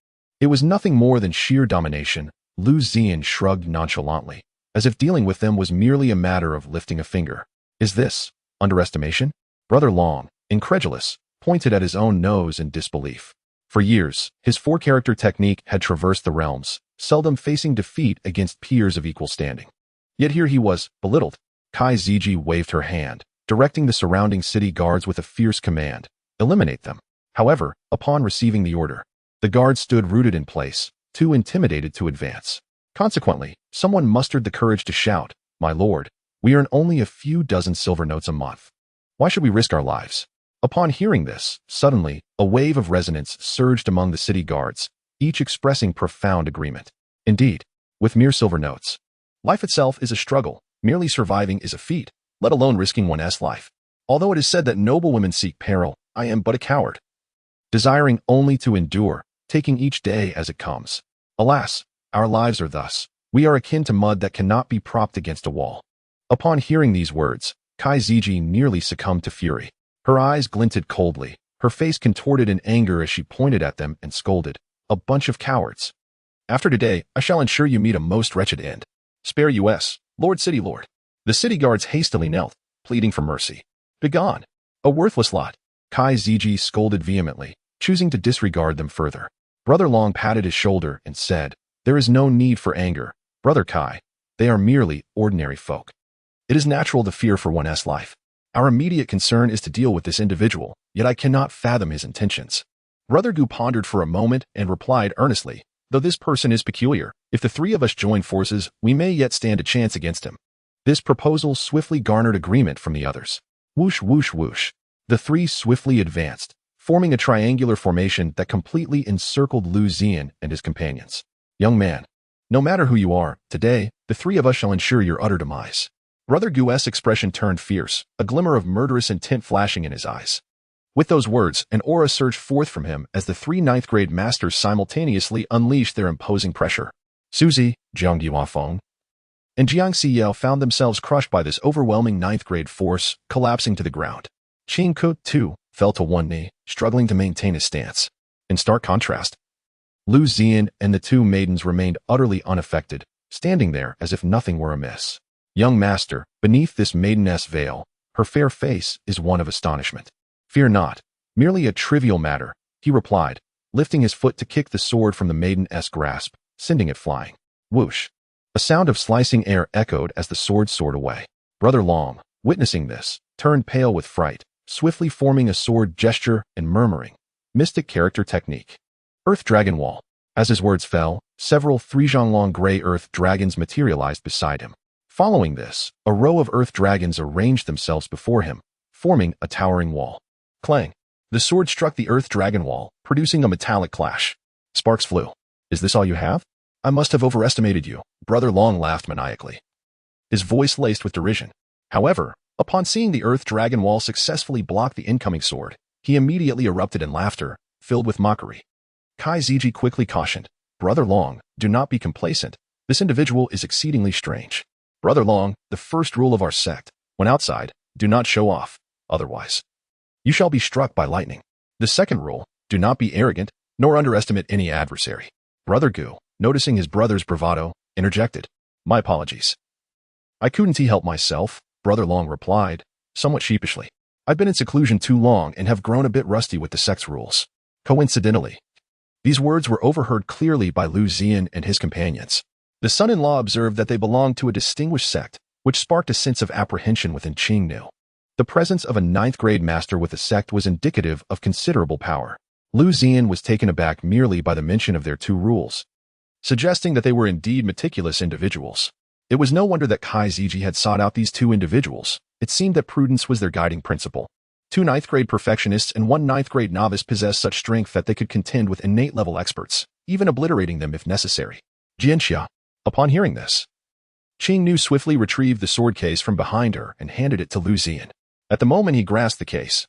It was nothing more than sheer domination. Liu Ziyan shrugged nonchalantly, as if dealing with them was merely a matter of lifting a finger. "Is this underestimation?" Brother Long, incredulous, pointed at his own nose in disbelief. For years, his four-character technique had traversed the realms, seldom facing defeat against peers of equal standing. Yet here he was, belittled. Kai Ziji waved her hand, directing the surrounding city guards with a fierce command, "Eliminate them." However, upon receiving the order, the guards stood rooted in place, too intimidated to advance. Consequently, someone mustered the courage to shout, "My lord, we earn only a few dozen silver notes a month. Why should we risk our lives?" Upon hearing this, suddenly, a wave of resonance surged among the city guards, each expressing profound agreement. Indeed, with mere silver notes, life itself is a struggle. Merely surviving is a feat, let alone risking one's life. Although it is said that noble women seek peril, I am but a coward, desiring only to endure, taking each day as it comes. Alas, our lives are thus. We are akin to mud that cannot be propped against a wall. Upon hearing these words, Kai Ziji nearly succumbed to fury. Her eyes glinted coldly, her face contorted in anger as she pointed at them and scolded, "A bunch of cowards. After today, I shall ensure you meet a most wretched end. Spare us, Lord City Lord." The city guards hastily knelt, pleading for mercy. "Begone, a worthless lot," Kai Ziji scolded vehemently, choosing to disregard them further. Brother Long patted his shoulder and said, "There is no need for anger, Brother Kai. They are merely ordinary folk. It is natural to fear for one's life. Our immediate concern is to deal with this individual, yet I cannot fathom his intentions." Brother Gu pondered for a moment and replied earnestly, "Though this person is peculiar, if the three of us join forces, we may yet stand a chance against him." This proposal swiftly garnered agreement from the others. Whoosh, whoosh, whoosh. The three swiftly advanced, forming a triangular formation that completely encircled Liu Ziyan and his companions. "Young man, no matter who you are, today, the three of us shall ensure your utter demise." Brother Gu's expression turned fierce, a glimmer of murderous intent flashing in his eyes. With those words, an aura surged forth from him as the three ninth-grade masters simultaneously unleashed their imposing pressure. Suzy, Jiang Yuafeng, and Jiang Xiyao found themselves crushed by this overwhelming ninth-grade force, collapsing to the ground. Qing Ke, too, fell to one knee, struggling to maintain his stance. In stark contrast, Liu Ziyan and the two maidens remained utterly unaffected, standing there as if nothing were amiss. "Young master, beneath this maideness veil, her fair face is one of astonishment." "Fear not, merely a trivial matter," he replied, lifting his foot to kick the sword from the maiden's grasp, sending it flying. Whoosh! A sound of slicing air echoed as the sword soared away. Brother Long, witnessing this, turned pale with fright, swiftly forming a sword gesture and murmuring, "Mystic character technique. Earth Dragon Wall." As his words fell, several 3-zhonglong gray earth dragons materialized beside him. Following this, a row of earth dragons arranged themselves before him, forming a towering wall. Clang! The sword struck the earth dragon wall, producing a metallic clash. Sparks flew. "Is this all you have? I must have overestimated you," Brother Long laughed maniacally, his voice laced with derision. However, upon seeing the earth dragon wall successfully block the incoming sword, he immediately erupted in laughter, filled with mockery. Kai Ziji quickly cautioned, Brother Long, do not be complacent. This individual is exceedingly strange. Brother Long, the first rule of our sect, when outside, do not show off, otherwise you shall be struck by lightning. The second rule, do not be arrogant, nor underestimate any adversary. Brother Gu, noticing his brother's bravado, interjected. My apologies. I couldn't help myself, Brother Long replied, somewhat sheepishly. I've been in seclusion too long and have grown a bit rusty with the sect's rules. Coincidentally, these words were overheard clearly by Liu Ziyan and his companions. The son-in-law observed that they belonged to a distinguished sect, which sparked a sense of apprehension within Qingnu. The presence of a ninth-grade master with the sect was indicative of considerable power. Liu Ziyan was taken aback merely by the mention of their two rules, suggesting that they were indeed meticulous individuals. It was no wonder that Kai Ziji had sought out these two individuals. It seemed that prudence was their guiding principle. Two ninth-grade perfectionists and one ninth-grade novice possessed such strength that they could contend with innate-level experts, even obliterating them if necessary. Jianxia. Upon hearing this, Qingnu swiftly retrieved the sword case from behind her and handed it to Liu Ziyan. At the moment he grasped the case,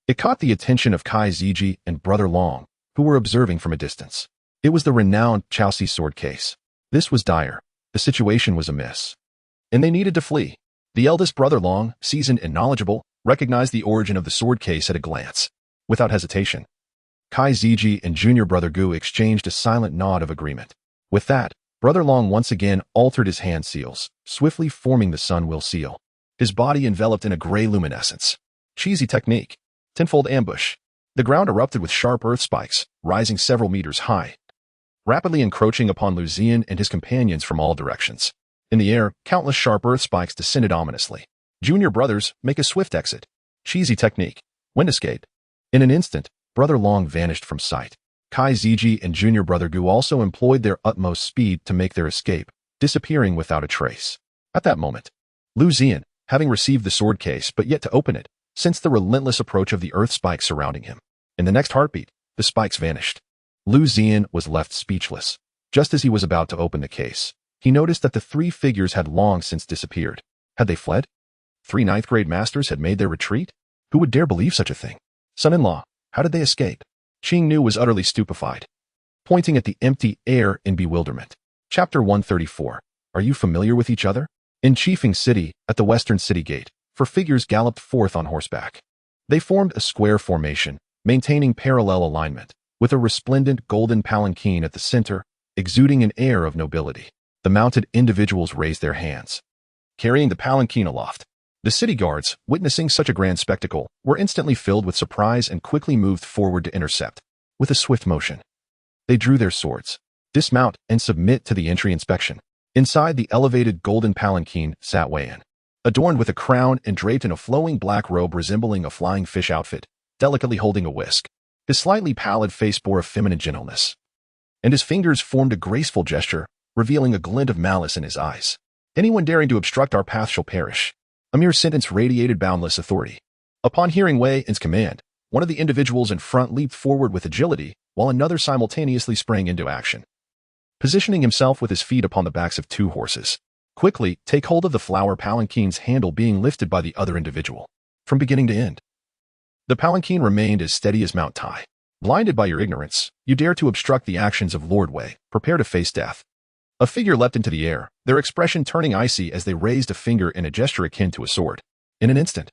it caught the attention of Kai Ziji and Brother Long, who were observing from a distance. It was the renowned Chaosi sword case. This was dire. The situation was amiss, and they needed to flee. The eldest Brother Long, seasoned and knowledgeable, recognized the origin of the sword case at a glance. Without hesitation, Kai Ziji and junior Brother Gu exchanged a silent nod of agreement. With that, Brother Long once again altered his hand seals, swiftly forming the sun will seal. His body enveloped in a gray luminescence. Cheesy technique. Tenfold ambush. The ground erupted with sharp earth spikes, rising several meters high, rapidly encroaching upon Liu Ziyan and his companions from all directions. In the air, countless sharp earth spikes descended ominously. Junior brothers, make a swift exit. Cheesy technique. Wind escape. In an instant, Brother Long vanished from sight. Kai Ziji and junior Brother Gu also employed their utmost speed to make their escape, disappearing without a trace. At that moment, Liu Ziyan, having received the sword case but yet to open it, sensed the relentless approach of the earth spikes surrounding him. In the next heartbeat, the spikes vanished. Liu Ziyan was left speechless. Just as he was about to open the case, he noticed that the three figures had long since disappeared. Had they fled? 3 ninth-grade masters had made their retreat? Who would dare believe such a thing? Son-in-law, how did they escape? Qingnu was utterly stupefied, pointing at the empty air in bewilderment. Chapter 134. Are you familiar with each other? In Chifeng City, at the western city gate, 4 figures galloped forth on horseback. They formed a square formation, maintaining parallel alignment, with a resplendent golden palanquin at the center, exuding an air of nobility. The mounted individuals raised their hands, carrying the palanquin aloft. The city guards, witnessing such a grand spectacle, were instantly filled with surprise and quickly moved forward to intercept. With a swift motion, they drew their swords, dismount, and submit to the entry inspection. Inside the elevated golden palanquin sat Weiyan, adorned with a crown and draped in a flowing black robe resembling a flying fish outfit, delicately holding a whisk. His slightly pallid face bore a feminine gentleness, and his fingers formed a graceful gesture, revealing a glint of malice in his eyes. Anyone daring to obstruct our path shall perish. A mere sentence radiated boundless authority. Upon hearing Weiyan's command, one of the individuals in front leaped forward with agility, while another simultaneously sprang into action, positioning himself with his feet upon the backs of 2 horses. Quickly, take hold of the flower palanquin's handle being lifted by the other individual. From beginning to end, the palanquin remained as steady as Mount Tai. Blinded by your ignorance, you dare to obstruct the actions of Lord Wei. Prepare to face death. A figure leapt into the air, their expression turning icy as they raised a finger in a gesture akin to a sword. In an instant,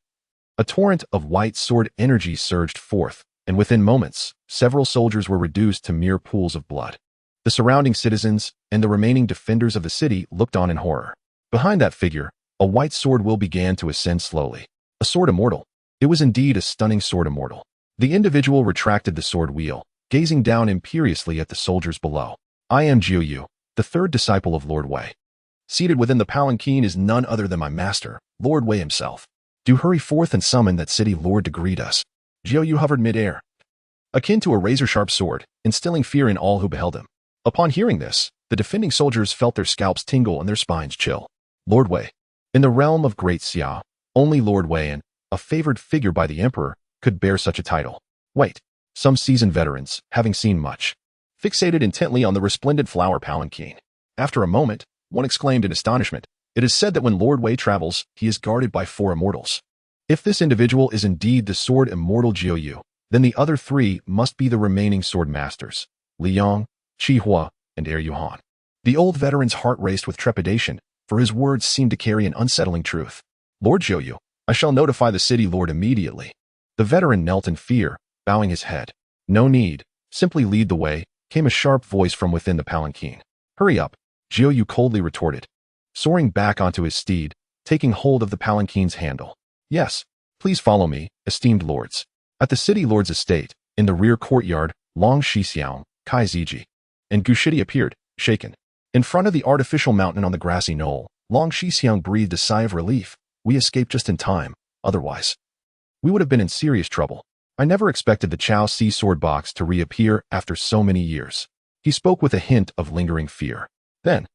a torrent of white sword energy surged forth, and within moments, several soldiers were reduced to mere pools of blood. The surrounding citizens and the remaining defenders of the city looked on in horror. Behind that figure, a white sword wheel began to ascend slowly. A sword immortal. It was indeed a stunning sword immortal. The individual retracted the sword wheel, gazing down imperiously at the soldiers below. I am Jiu, the 3rd disciple of Lord Wei. Seated within the palanquin is none other than my master, Lord Wei himself. Do hurry forth and summon that city lord to greet us. Jiu hovered mid-air, akin to a razor-sharp sword, instilling fear in all who beheld him. Upon hearing this, the defending soldiers felt their scalps tingle and their spines chill. Lord Wei. In the realm of Great Xia, only Lord Weiyan, a favored figure by the emperor, could bear such a title. Wait. Some seasoned veterans, having seen much, fixated intently on the resplendent flower palanquin. After a moment, one exclaimed in astonishment, "It is said that when Lord Wei travels, he is guarded by 4 immortals. If this individual is indeed the sword immortal Jiu, then the other 3 must be the remaining sword masters, Liang, Qihua, and Yuhan. The old veteran's heart raced with trepidation, for his words seemed to carry an unsettling truth. Lord Zhouyu, I shall notify the city lord immediately. The veteran knelt in fear, bowing his head. No need, simply lead the way, came a sharp voice from within the palanquin. Hurry up, Zhouyu coldly retorted, soaring back onto his steed, taking hold of the palanquin's handle. Yes, please follow me, esteemed lords. At the city lord's estate, in the rear courtyard, Long Shixiang, Kai Ziji, and Gushidi appeared, shaken. In front of the artificial mountain on the grassy knoll, Long Shixiang breathed a sigh of relief. We escaped just in time, otherwise we would have been in serious trouble. I never expected the Chao Si sword box to reappear after so many years. He spoke with a hint of lingering fear. Then,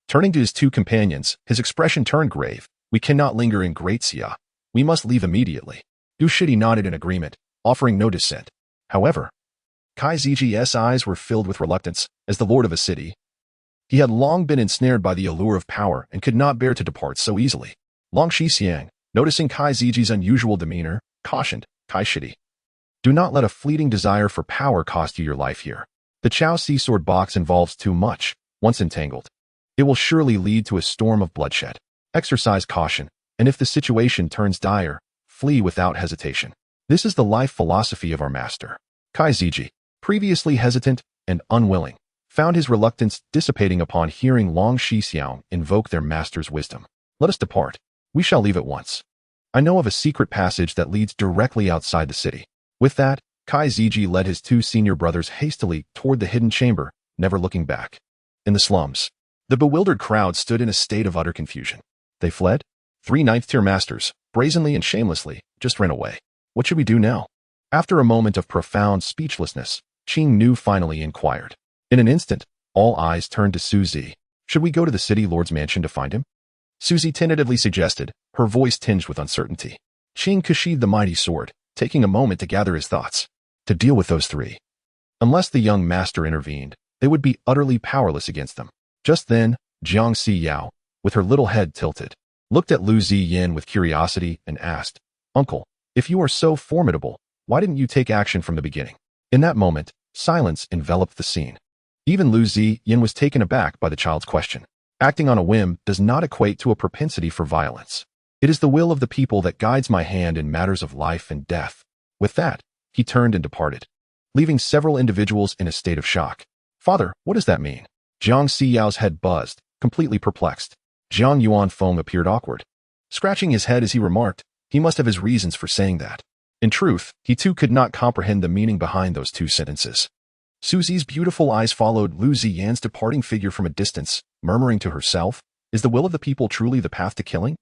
turning to his two companions, his expression turned grave. We cannot linger in Great Xia. We must leave immediately. Gushidi nodded in agreement, offering no dissent. However, Kai Ziji's eyes were filled with reluctance. As the lord of a city, he had long been ensnared by the allure of power and could not bear to depart so easily. Long Shixiang, noticing Kai Ziji's unusual demeanor, cautioned, Kai Shidi, do not let a fleeting desire for power cost you your life here. The Chao Si sword box involves too much. Once entangled, it will surely lead to a storm of bloodshed. Exercise caution, and if the situation turns dire, flee without hesitation. This is the life philosophy of our master. Kai Ziji, previously hesitant and unwilling, found his reluctance dissipating upon hearing Long Shixiang invoke their master's wisdom. Let us depart. We shall leave at once. I know of a secret passage that leads directly outside the city. With that, Kai Ziji led his two senior brothers hastily toward the hidden chamber, never looking back. In the slums, the bewildered crowd stood in a state of utter confusion. They fled? 3 ninth-tier masters, brazenly and shamelessly, just ran away. What should we do now? After a moment of profound speechlessness, Qing Nu finally inquired. In an instant, all eyes turned to Suzy. Should we go to the city lord's mansion to find him? Suzy tentatively suggested, her voice tinged with uncertainty. Qing sheathed the mighty sword, taking a moment to gather his thoughts. To deal with those 3. Unless the young master intervened, they would be utterly powerless against them. Just then, Jiang Siyao, with her little head tilted, looked at Liu Ziyan with curiosity and asked, Uncle, if you are so formidable, why didn't you take action from the beginning? In that moment, silence enveloped the scene. Even Liu Ziyan was taken aback by the child's question. Acting on a whim does not equate to a propensity for violence. It is the will of the people that guides my hand in matters of life and death. With that, he turned and departed, leaving several individuals in a state of shock. Father, what does that mean? Jiang Siyao's head buzzed, completely perplexed. Jiang Yuanfeng appeared awkward, scratching his head as he remarked, he must have his reasons for saying that. In truth, he too could not comprehend the meaning behind those 2 sentences. Suzy's beautiful eyes followed Liu Ziyan's departing figure from a distance, murmuring to herself, is the will of the people truly the path to killing?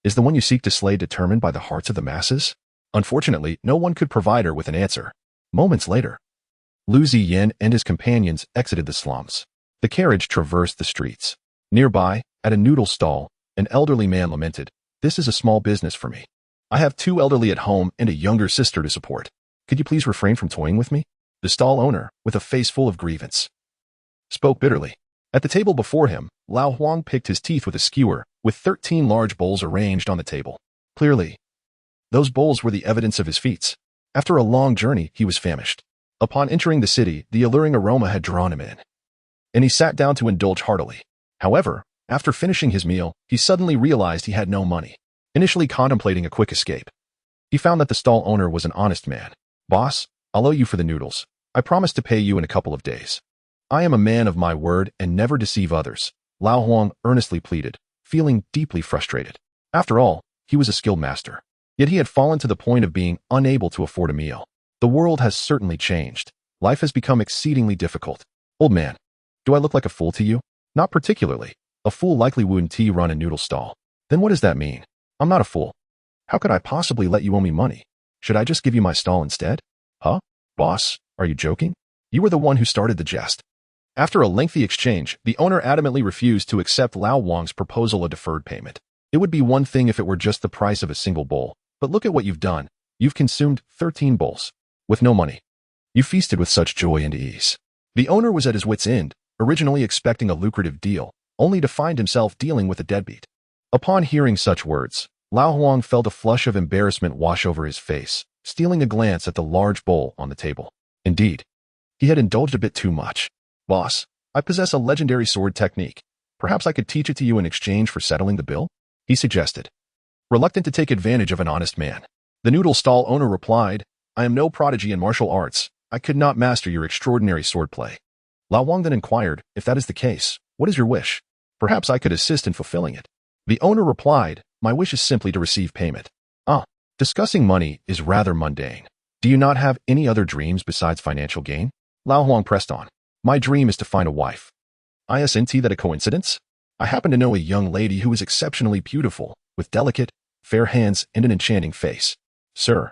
Is the one you seek to slay determined by the hearts of the masses? Unfortunately, no one could provide her with an answer. Moments later, Liu Ziyan and his companions exited the slums. The carriage traversed the streets. Nearby, at a noodle stall, an elderly man lamented, this is a small business for me. I have 2 elderly at home and a younger sister to support. Could you please refrain from toying with me? The stall owner, with a face full of grievance, spoke bitterly. At the table before him, Lao Huang picked his teeth with a skewer, with 13 large bowls arranged on the table. Clearly, those bowls were the evidence of his feats. After a long journey, he was famished. Upon entering the city, the alluring aroma had drawn him in, and he sat down to indulge heartily. However, after finishing his meal, he suddenly realized he had no money. Initially contemplating a quick escape, he found that the stall owner was an honest man. Boss, I'll owe you for the noodles. I promise to pay you in a couple of days. I am a man of my word and never deceive others, Lao Huang earnestly pleaded, feeling deeply frustrated. After all, he was a skilled master. Yet he had fallen to the point of being unable to afford a meal. The world has certainly changed. Life has become exceedingly difficult. Old man, do I look like a fool to you? Not particularly. A fool likely wouldn't run a noodle stall. Then what does that mean? I'm not a fool. How could I possibly let you owe me money? Should I just give you my stall instead? Huh? Boss, are you joking? You were the one who started the jest. After a lengthy exchange, the owner adamantly refused to accept Lao Wang's proposal of deferred payment. It would be one thing if it were just the price of a single bowl, but look at what you've done. You've consumed 13 bowls. With no money. You feasted with such joy and ease. The owner was at his wit's end, originally expecting a lucrative deal, only to find himself dealing with a deadbeat. Upon hearing such words, Lao Huang felt a flush of embarrassment wash over his face, stealing a glance at the large bowl on the table. Indeed, he had indulged a bit too much. Boss, I possess a legendary sword technique. Perhaps I could teach it to you in exchange for settling the bill? He suggested, reluctant to take advantage of an honest man. The noodle stall owner replied, I am no prodigy in martial arts. I could not master your extraordinary swordplay. Lao Wang then inquired, if that is the case, what is your wish? Perhaps I could assist in fulfilling it. The owner replied, my wish is simply to receive payment. Discussing money is rather mundane. Do you not have any other dreams besides financial gain? Lao Huang pressed on. My dream is to find a wife. Isn't that a coincidence? I happen to know a young lady who is exceptionally beautiful, with delicate, fair hands and an enchanting face. Sir,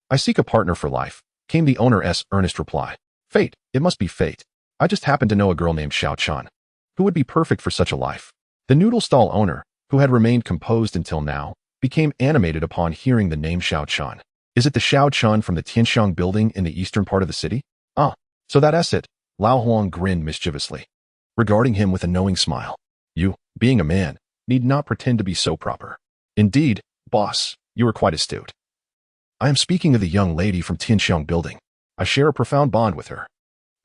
I seek a partner for life, came the owner's earnest reply. Fate, it must be fate. I just happen to know a girl named Xiao Chan, who would be perfect for such a life. The noodle stall owner, who had remained composed until now, became animated upon hearing the name Xiao Chan. Is it the Xiao Chan from the Tianxiang building in the eastern part of the city? So that's it. Lao Huang grinned mischievously, regarding him with a knowing smile. You, being a man, need not pretend to be so proper. Indeed, boss, you are quite astute. I am speaking of the young lady from Tianxiang building. I share a profound bond with her.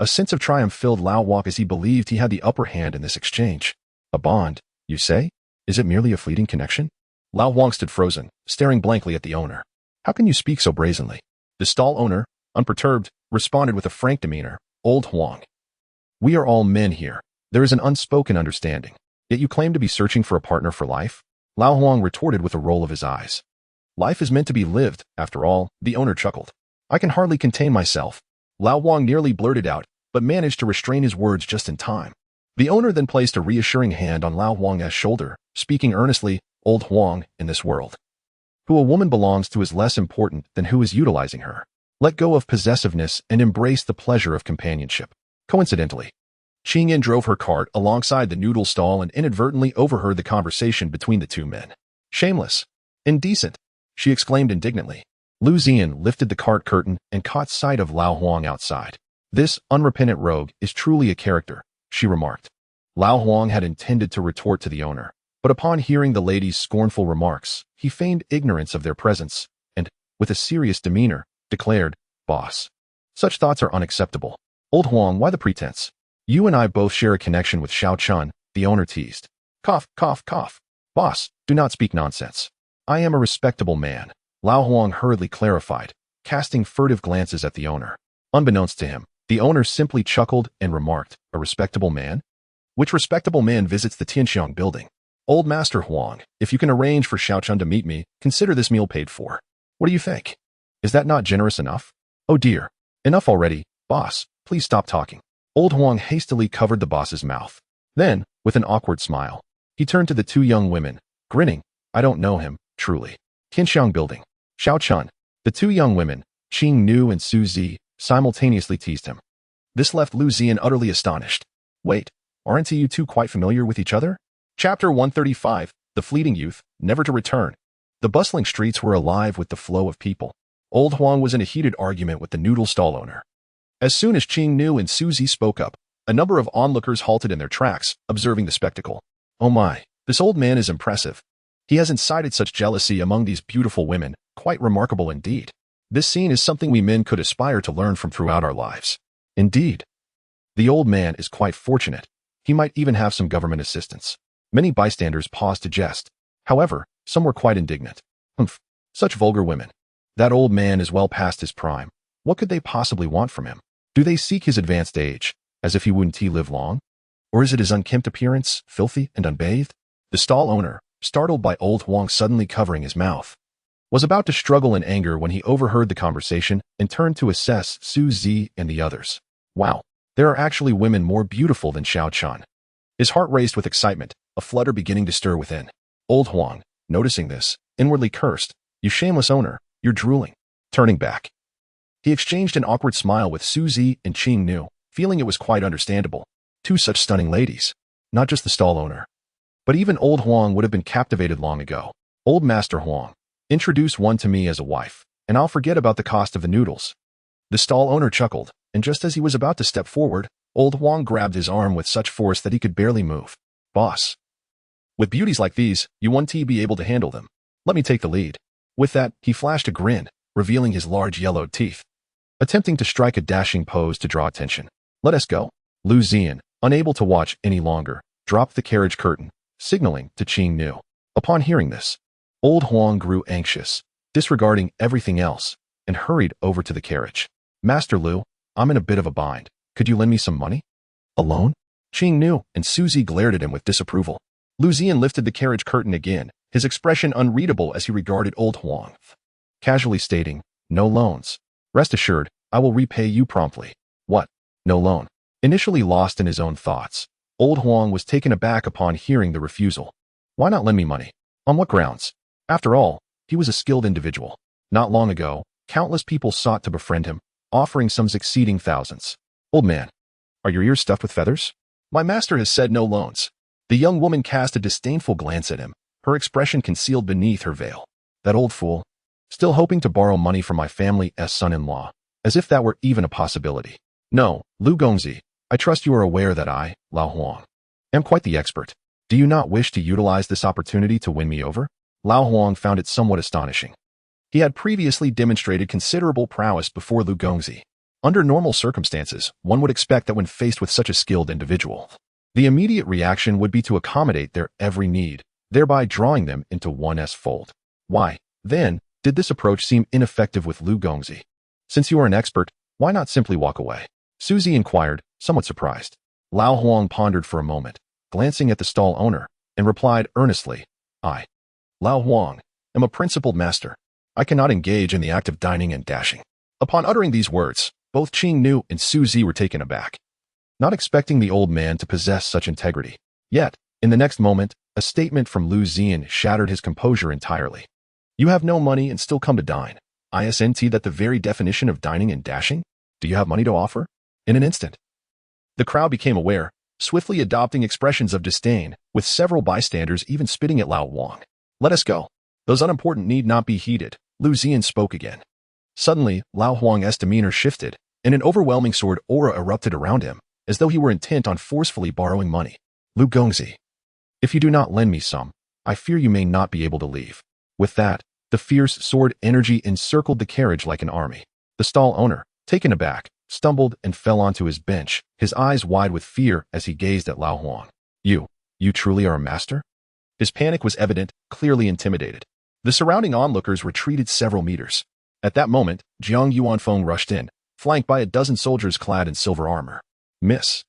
A sense of triumph filled Lao Wang as he believed he had the upper hand in this exchange. A bond, you say? Is it merely a fleeting connection? Lao Wang stood frozen, staring blankly at the owner. How can you speak so brazenly? The stall owner, unperturbed, responded with a frank demeanor. Old Huang. We are all men here. There is an unspoken understanding. Yet you claim to be searching for a partner for life? Lao Huang retorted with a roll of his eyes. Life is meant to be lived, after all, the owner chuckled. I can hardly contain myself. Lao Huang nearly blurted out, but managed to restrain his words just in time. The owner then placed a reassuring hand on Lao Huang's shoulder, speaking earnestly, Old Huang, in this world, who a woman belongs to is less important than who is utilizing her. Let go of possessiveness and embrace the pleasure of companionship. Coincidentally, Qing Yin drove her cart alongside the noodle stall and inadvertently overheard the conversation between the two men. Shameless. Indecent, she exclaimed indignantly. Liu Ziyan lifted the cart curtain and caught sight of Lao Huang outside. This unrepentant rogue is truly a character, she remarked. Lao Huang had intended to retort to the owner, but upon hearing the lady's scornful remarks, he feigned ignorance of their presence and, with a serious demeanor, declared, Boss, such thoughts are unacceptable. Old Huang, why the pretense? You and I both share a connection with Xiao Chan, the owner teased. Cough, cough, cough. Boss, do not speak nonsense. I am a respectable man, Lao Huang hurriedly clarified, casting furtive glances at the owner. Unbeknownst to him, the owner simply chuckled and remarked, a respectable man? Which respectable man visits the Tianxiang building? Old Master Huang, if you can arrange for Xiao Chan to meet me, consider this meal paid for. What do you think? Is that not generous enough? Oh dear. Enough already, boss, please stop talking. Old Huang hastily covered the boss's mouth. Then, with an awkward smile, he turned to the two young women, grinning. I don't know him, truly. Tianxiang building. Xiao Chan. The two young women, Qing Nu and Su Zi, simultaneously teased him. This left Liu Ziyan utterly astonished. Wait, aren't you two quite familiar with each other? Chapter 135, The Fleeting Youth, Never to Return. The bustling streets were alive with the flow of people. Old Huang was in a heated argument with the noodle stall owner. As soon as Qing Nu and Su Zi spoke up, a number of onlookers halted in their tracks, observing the spectacle. Oh my, this old man is impressive. He has incited such jealousy among these beautiful women, quite remarkable indeed. This scene is something we men could aspire to learn from throughout our lives. Indeed. The old man is quite fortunate. He might even have some government assistance. Many bystanders paused to jest. However, some were quite indignant. Humph, such vulgar women. That old man is well past his prime. What could they possibly want from him? Do they seek his advanced age, as if he wouldn't live long? Or is it his unkempt appearance, filthy and unbathed? The stall owner, startled by old Huang suddenly covering his mouth, was about to struggle in anger when he overheard the conversation and turned to assess Su Zi and the others. Wow, there are actually women more beautiful than Xiao Chan. His heart raced with excitement, a flutter beginning to stir within. Old Huang, noticing this, inwardly cursed, You shameless owner, you're drooling. Turning back, he exchanged an awkward smile with Su Zi and Qing Nu, feeling it was quite understandable. Two such stunning ladies. Not just the stall owner, but even old Huang would have been captivated long ago. Old Master Huang, introduce one to me as a wife, and I'll forget about the cost of the noodles. The stall owner chuckled, and just as he was about to step forward, old Huang grabbed his arm with such force that he could barely move. Boss, with beauties like these, you won't be able to handle them. Let me take the lead. With that, he flashed a grin, revealing his large yellowed teeth, attempting to strike a dashing pose to draw attention. Let us go. Liu Ziyan, unable to watch any longer, dropped the carriage curtain, signaling to Qing Nu. Upon hearing this, old Huang grew anxious, disregarding everything else, and hurried over to the carriage. Master Liu, I'm in a bit of a bind. Could you lend me some money? Alone? Qing Nu and Suzy glared at him with disapproval. Liu Ziyan lifted the carriage curtain again, his expression unreadable as he regarded old Huang, casually stating, no loans. Rest assured, I will repay you promptly. What? No loan? Initially lost in his own thoughts, old Huang was taken aback upon hearing the refusal. Why not lend me money? On what grounds? After all, he was a skilled individual. Not long ago, countless people sought to befriend him, offering sums exceeding thousands. Old man, are your ears stuffed with feathers? My master has said no loans. The young woman cast a disdainful glance at him, her expression concealed beneath her veil. That old fool. Still hoping to borrow money from my family's son-in-law, as if that were even a possibility. No, Lu Gongzi, I trust you are aware that I, Lao Huang, am quite the expert. Do you not wish to utilize this opportunity to win me over? Lao Huang found it somewhat astonishing. He had previously demonstrated considerable prowess before Lu Gongzi. Under normal circumstances, one would expect that when faced with such a skilled individual, the immediate reaction would be to accommodate their every need, thereby drawing them into one's fold. Why, then, did this approach seem ineffective with Lu Gongzi? Since you are an expert, why not simply walk away? Suzy inquired, somewhat surprised. Lao Huang pondered for a moment, glancing at the stall owner, and replied earnestly, I, Lao Huang, am a principled master. I cannot engage in the act of dining and dashing. Upon uttering these words, both Qing Nu and Suzy were taken aback, not expecting the old man to possess such integrity. Yet, in the next moment, a statement from Liu Ziyan shattered his composure entirely. You have no money and still come to dine. Isn't that the very definition of dining and dashing? Do you have money to offer? In an instant, the crowd became aware, swiftly adopting expressions of disdain, with several bystanders even spitting at Lao Huang. Let us go. Those unimportant need not be heeded. Liu Ziyan spoke again. Suddenly, Lao Huang's demeanor shifted, and an overwhelming sword aura erupted around him, as though he were intent on forcefully borrowing money. Lu Gongzi, if you do not lend me some, I fear you may not be able to leave. With that, the fierce sword energy encircled the carriage like an army. The stall owner, taken aback, stumbled and fell onto his bench, his eyes wide with fear as he gazed at Lao Huang. You truly are a master? His panic was evident, clearly intimidated. The surrounding onlookers retreated several meters. At that moment, Jiang Yuanfeng rushed in, flanked by a dozen soldiers clad in silver armor. Miss,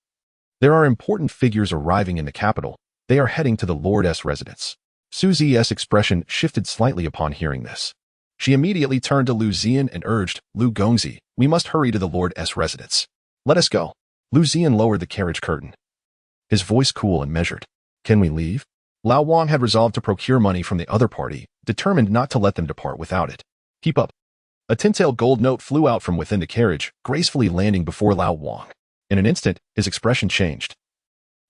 there are important figures arriving in the capital. They are heading to the Lord's residence. Suzy's expression shifted slightly upon hearing this. She immediately turned to Liu Ziyan and urged, Lu Gongzi, we must hurry to the Lord's residence. Let us go. Liu Ziyan lowered the carriage curtain, his voice cool and measured. Can we leave? Lao Huang had resolved to procure money from the other party, determined not to let them depart without it. Keep up. A tin-tailed gold note flew out from within the carriage, gracefully landing before Lao Huang. In an instant, his expression changed.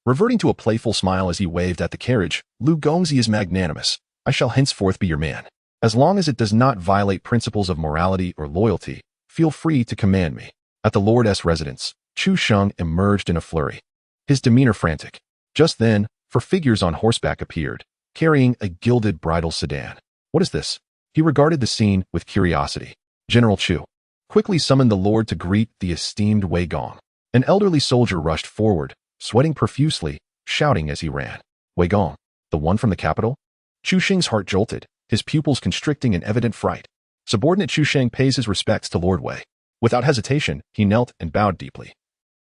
Reverting to a playful smile as he waved at the carriage, Lu Gongzi is magnanimous. I shall henceforth be your man. As long as it does not violate principles of morality or loyalty, feel free to command me. At the Lord's residence, Chu Sheng emerged in a flurry, his demeanor frantic. Just then, four figures on horseback appeared, carrying a gilded bridal sedan. What is this? He regarded the scene with curiosity. General Chu quickly summoned the Lord to greet the esteemed Wei Gong. An elderly soldier rushed forward, sweating profusely, shouting as he ran. Wei Gong, the one from the capital? Chu Sheng's heart jolted, his pupils constricting in evident fright. Subordinate Chu Sheng pays his respects to Lord Wei. Without hesitation, he knelt and bowed deeply,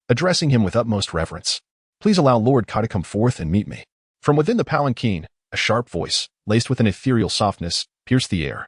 addressing him with utmost reverence. Please allow Lord Ka to come forth and meet me. From within the palanquin, a sharp voice, laced with an ethereal softness, pierced the air,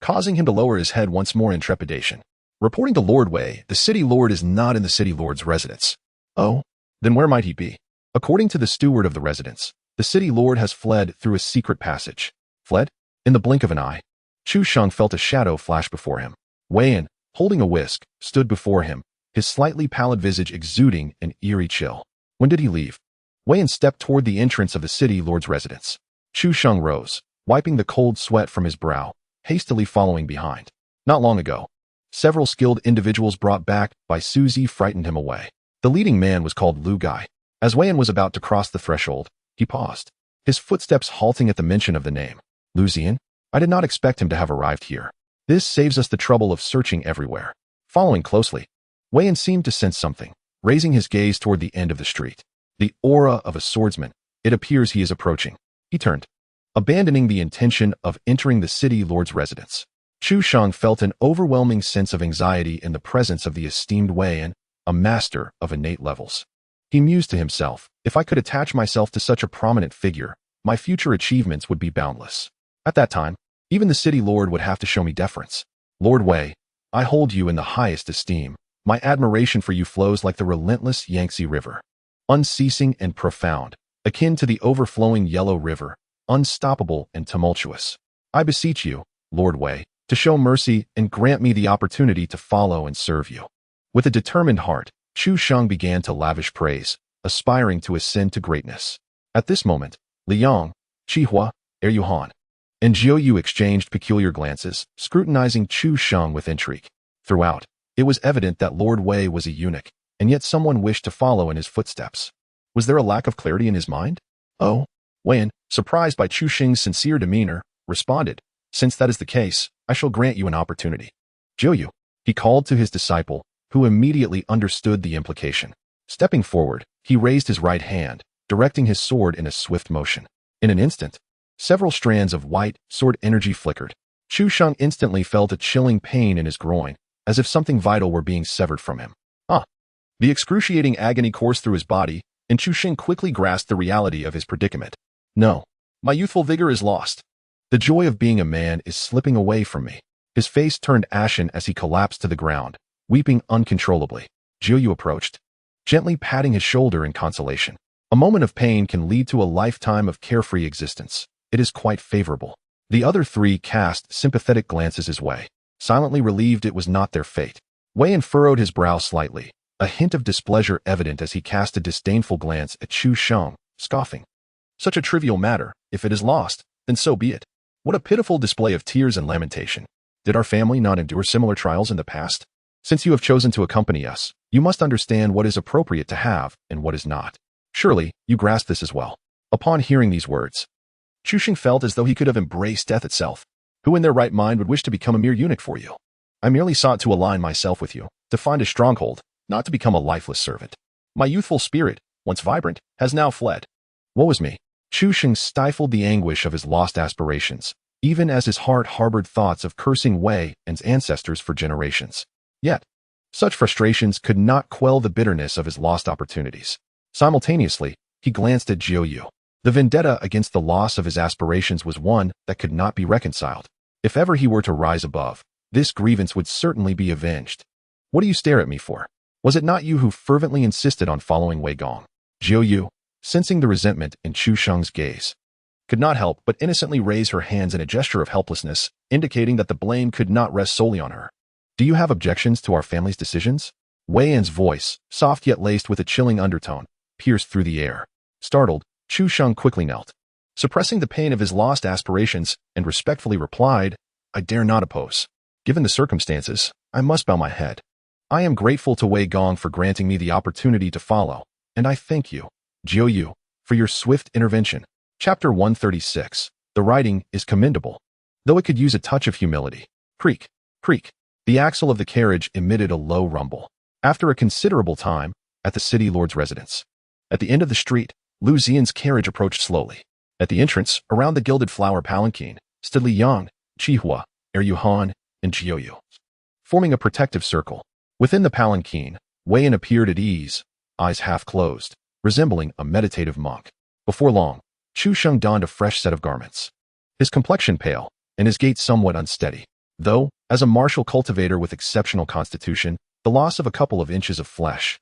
causing him to lower his head once more in trepidation. Reporting to Lord Wei, the city lord is not in the city lord's residence. Oh, then where might he be? According to the steward of the residence, the city lord has fled through a secret passage. Fled? In the blink of an eye, Chu Sheng felt a shadow flash before him. Wei Yan, holding a whisk, stood before him, his slightly pallid visage exuding an eerie chill. When did he leave? Wei Yan stepped toward the entrance of the city lord's residence. Chu Sheng rose, wiping the cold sweat from his brow, hastily following behind. Not long ago, several skilled individuals brought back by Suzy frightened him away. The leading man was called Lu Gai. As Wei Yan was about to cross the threshold, he paused, his footsteps halting at the mention of the name. Liu Ziyan? I did not expect him to have arrived here. This saves us the trouble of searching everywhere. Following closely, Wei Yan seemed to sense something. raising his gaze toward the end of the street. The aura of a swordsman. It appears he is approaching. He turned, abandoning the intention of entering the city lord's residence. Chu Shang felt an overwhelming sense of anxiety in the presence of the esteemed Wei Yan, a master of innate levels. He mused to himself, if I could attach myself to such a prominent figure, my future achievements would be boundless. At that time, even the city lord would have to show me deference. Lord Wei, I hold you in the highest esteem. My admiration for you flows like the relentless Yangtze River. Unceasing and profound, akin to the overflowing Yellow River, unstoppable and tumultuous. I beseech you, Lord Wei, to show mercy and grant me the opportunity to follow and serve you. With a determined heart, Chu Shang began to lavish praise, aspiring to ascend to greatness. At this moment, Liang, Qihua, Eryuhan, and Jiuyu exchanged peculiar glances, scrutinizing Chu Shang with intrigue. Throughout, it was evident that Lord Wei was a eunuch, and yet someone wished to follow in his footsteps. Was there a lack of clarity in his mind? Oh, Wei Yan, surprised by Chu Shang's sincere demeanor, responded, since that is the case, I shall grant you an opportunity. Jiuyu, he called to his disciple, who immediately understood the implication. Stepping forward, he raised his right hand, directing his sword in a swift motion. In an instant, several strands of white sword energy flickered. Chu Shang instantly felt a chilling pain in his groin, as if something vital were being severed from him. The excruciating agony coursed through his body, and Chu Shang quickly grasped the reality of his predicament. No, my youthful vigor is lost. The joy of being a man is slipping away from me. His face turned ashen as he collapsed to the ground, weeping uncontrollably. Jiuyu approached, gently patting his shoulder in consolation. A moment of pain can lead to a lifetime of carefree existence. It is quite favorable. The other three cast sympathetic glances his way, silently relieved it was not their fate. Wei Yan furrowed his brow slightly, a hint of displeasure evident as he cast a disdainful glance at Chu Shang, scoffing. Such a trivial matter, if it is lost, then so be it. What a pitiful display of tears and lamentation. Did our family not endure similar trials in the past? Since you have chosen to accompany us, you must understand what is appropriate to have and what is not. Surely, you grasp this as well. Upon hearing these words, Chu Shang felt as though he could have embraced death itself. Who in their right mind would wish to become a mere eunuch for you? I merely sought to align myself with you, to find a stronghold, not to become a lifeless servant. My youthful spirit, once vibrant, has now fled. Woe is me. Chu Shang stifled the anguish of his lost aspirations, even as his heart harbored thoughts of cursing Wei Yan's ancestors for generations. Yet, such frustrations could not quell the bitterness of his lost opportunities. Simultaneously, he glanced at Jiuyu. The vendetta against the loss of his aspirations was one that could not be reconciled. If ever he were to rise above, this grievance would certainly be avenged. What do you stare at me for? Was it not you who fervently insisted on following Wei Gong? Jiuyu, sensing the resentment in Chu Shang's gaze, could not help but innocently raise her hands in a gesture of helplessness, indicating that the blame could not rest solely on her. Do you have objections to our family's decisions? Wei Yan's voice, soft yet laced with a chilling undertone, pierced through the air. Startled, Chu Shang quickly knelt, suppressing the pain of his lost aspirations, and respectfully replied, I dare not oppose. Given the circumstances, I must bow my head. I am grateful to Wei Gong for granting me the opportunity to follow, and I thank you, Jiuyu, for your swift intervention. Chapter 136. The writing is commendable, though it could use a touch of humility. Creak, creak. The axle of the carriage emitted a low rumble. After a considerable time, at the city lord's residence. At the end of the street, Liu Ziyan's carriage approached slowly. At the entrance, around the gilded flower palanquin, stood Liang, Qihua, Eryuhan, and Jiuyu, forming a protective circle. Within the palanquin, Wei Yan appeared at ease, eyes half closed, resembling a meditative monk. Before long, Chu Shang donned a fresh set of garments. His complexion pale, and his gait somewhat unsteady. Though, as a martial cultivator with exceptional constitution, the loss of a couple of inches of flesh,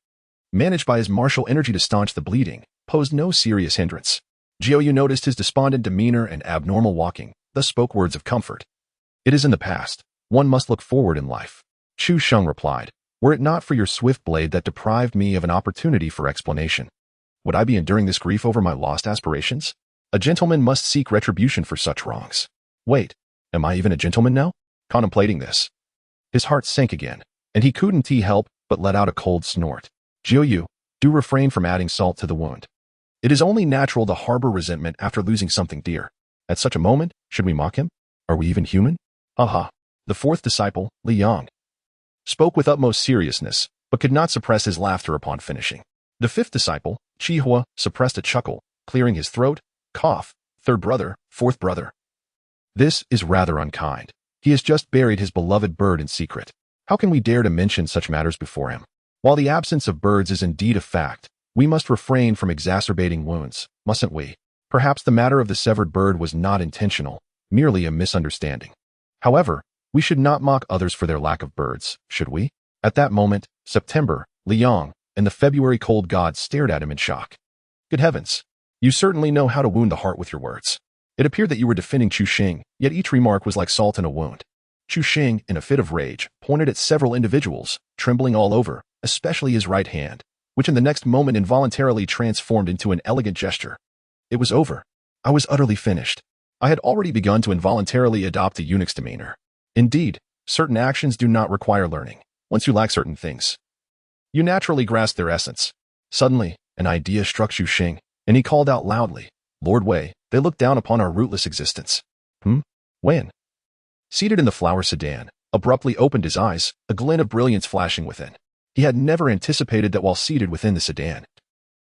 managed by his martial energy to staunch the bleeding, posed no serious hindrance. Jiuyu noticed his despondent demeanor and abnormal walking, thus spoke words of comfort. It is in the past. One must look forward in life. Chu Shang replied, were it not for your swift blade that deprived me of an opportunity for explanation, would I be enduring this grief over my lost aspirations? A gentleman must seek retribution for such wrongs. Wait, am I even a gentleman now? Contemplating this, his heart sank again, and he couldn't help but let out a cold snort. Jiuyu, do refrain from adding salt to the wound. It is only natural to harbor resentment after losing something dear. At such a moment, should we mock him? Are we even human? Aha. The fourth disciple, Liang, spoke with utmost seriousness, but could not suppress his laughter upon finishing. The fifth disciple, Chihua, suppressed a chuckle, clearing his throat. Cough. Third brother, fourth brother. This is rather unkind. He has just buried his beloved bird in secret. How can we dare to mention such matters before him? While the absence of birds is indeed a fact, we must refrain from exacerbating wounds, mustn't we? Perhaps the matter of the severed bird was not intentional, merely a misunderstanding. However, we should not mock others for their lack of birds, should we? At that moment, September, Liang, and the February cold god stared at him in shock. Good heavens! You certainly know how to wound the heart with your words. It appeared that you were defending Chu Xing, yet each remark was like salt in a wound. Chu Xing, in a fit of rage, pointed at several individuals, trembling all over, especially his right hand, which in the next moment involuntarily transformed into an elegant gesture. It was over. I was utterly finished. I had already begun to involuntarily adopt a eunuch's demeanor. Indeed, certain actions do not require learning. Once you lack certain things, you naturally grasp their essence. Suddenly, an idea struck Chu Xing, and he called out loudly, Lord Wei, they look down upon our rootless existence. When? Seated in the flower sedan, abruptly opened his eyes, a glint of brilliance flashing within. He had never anticipated that while seated within the sedan,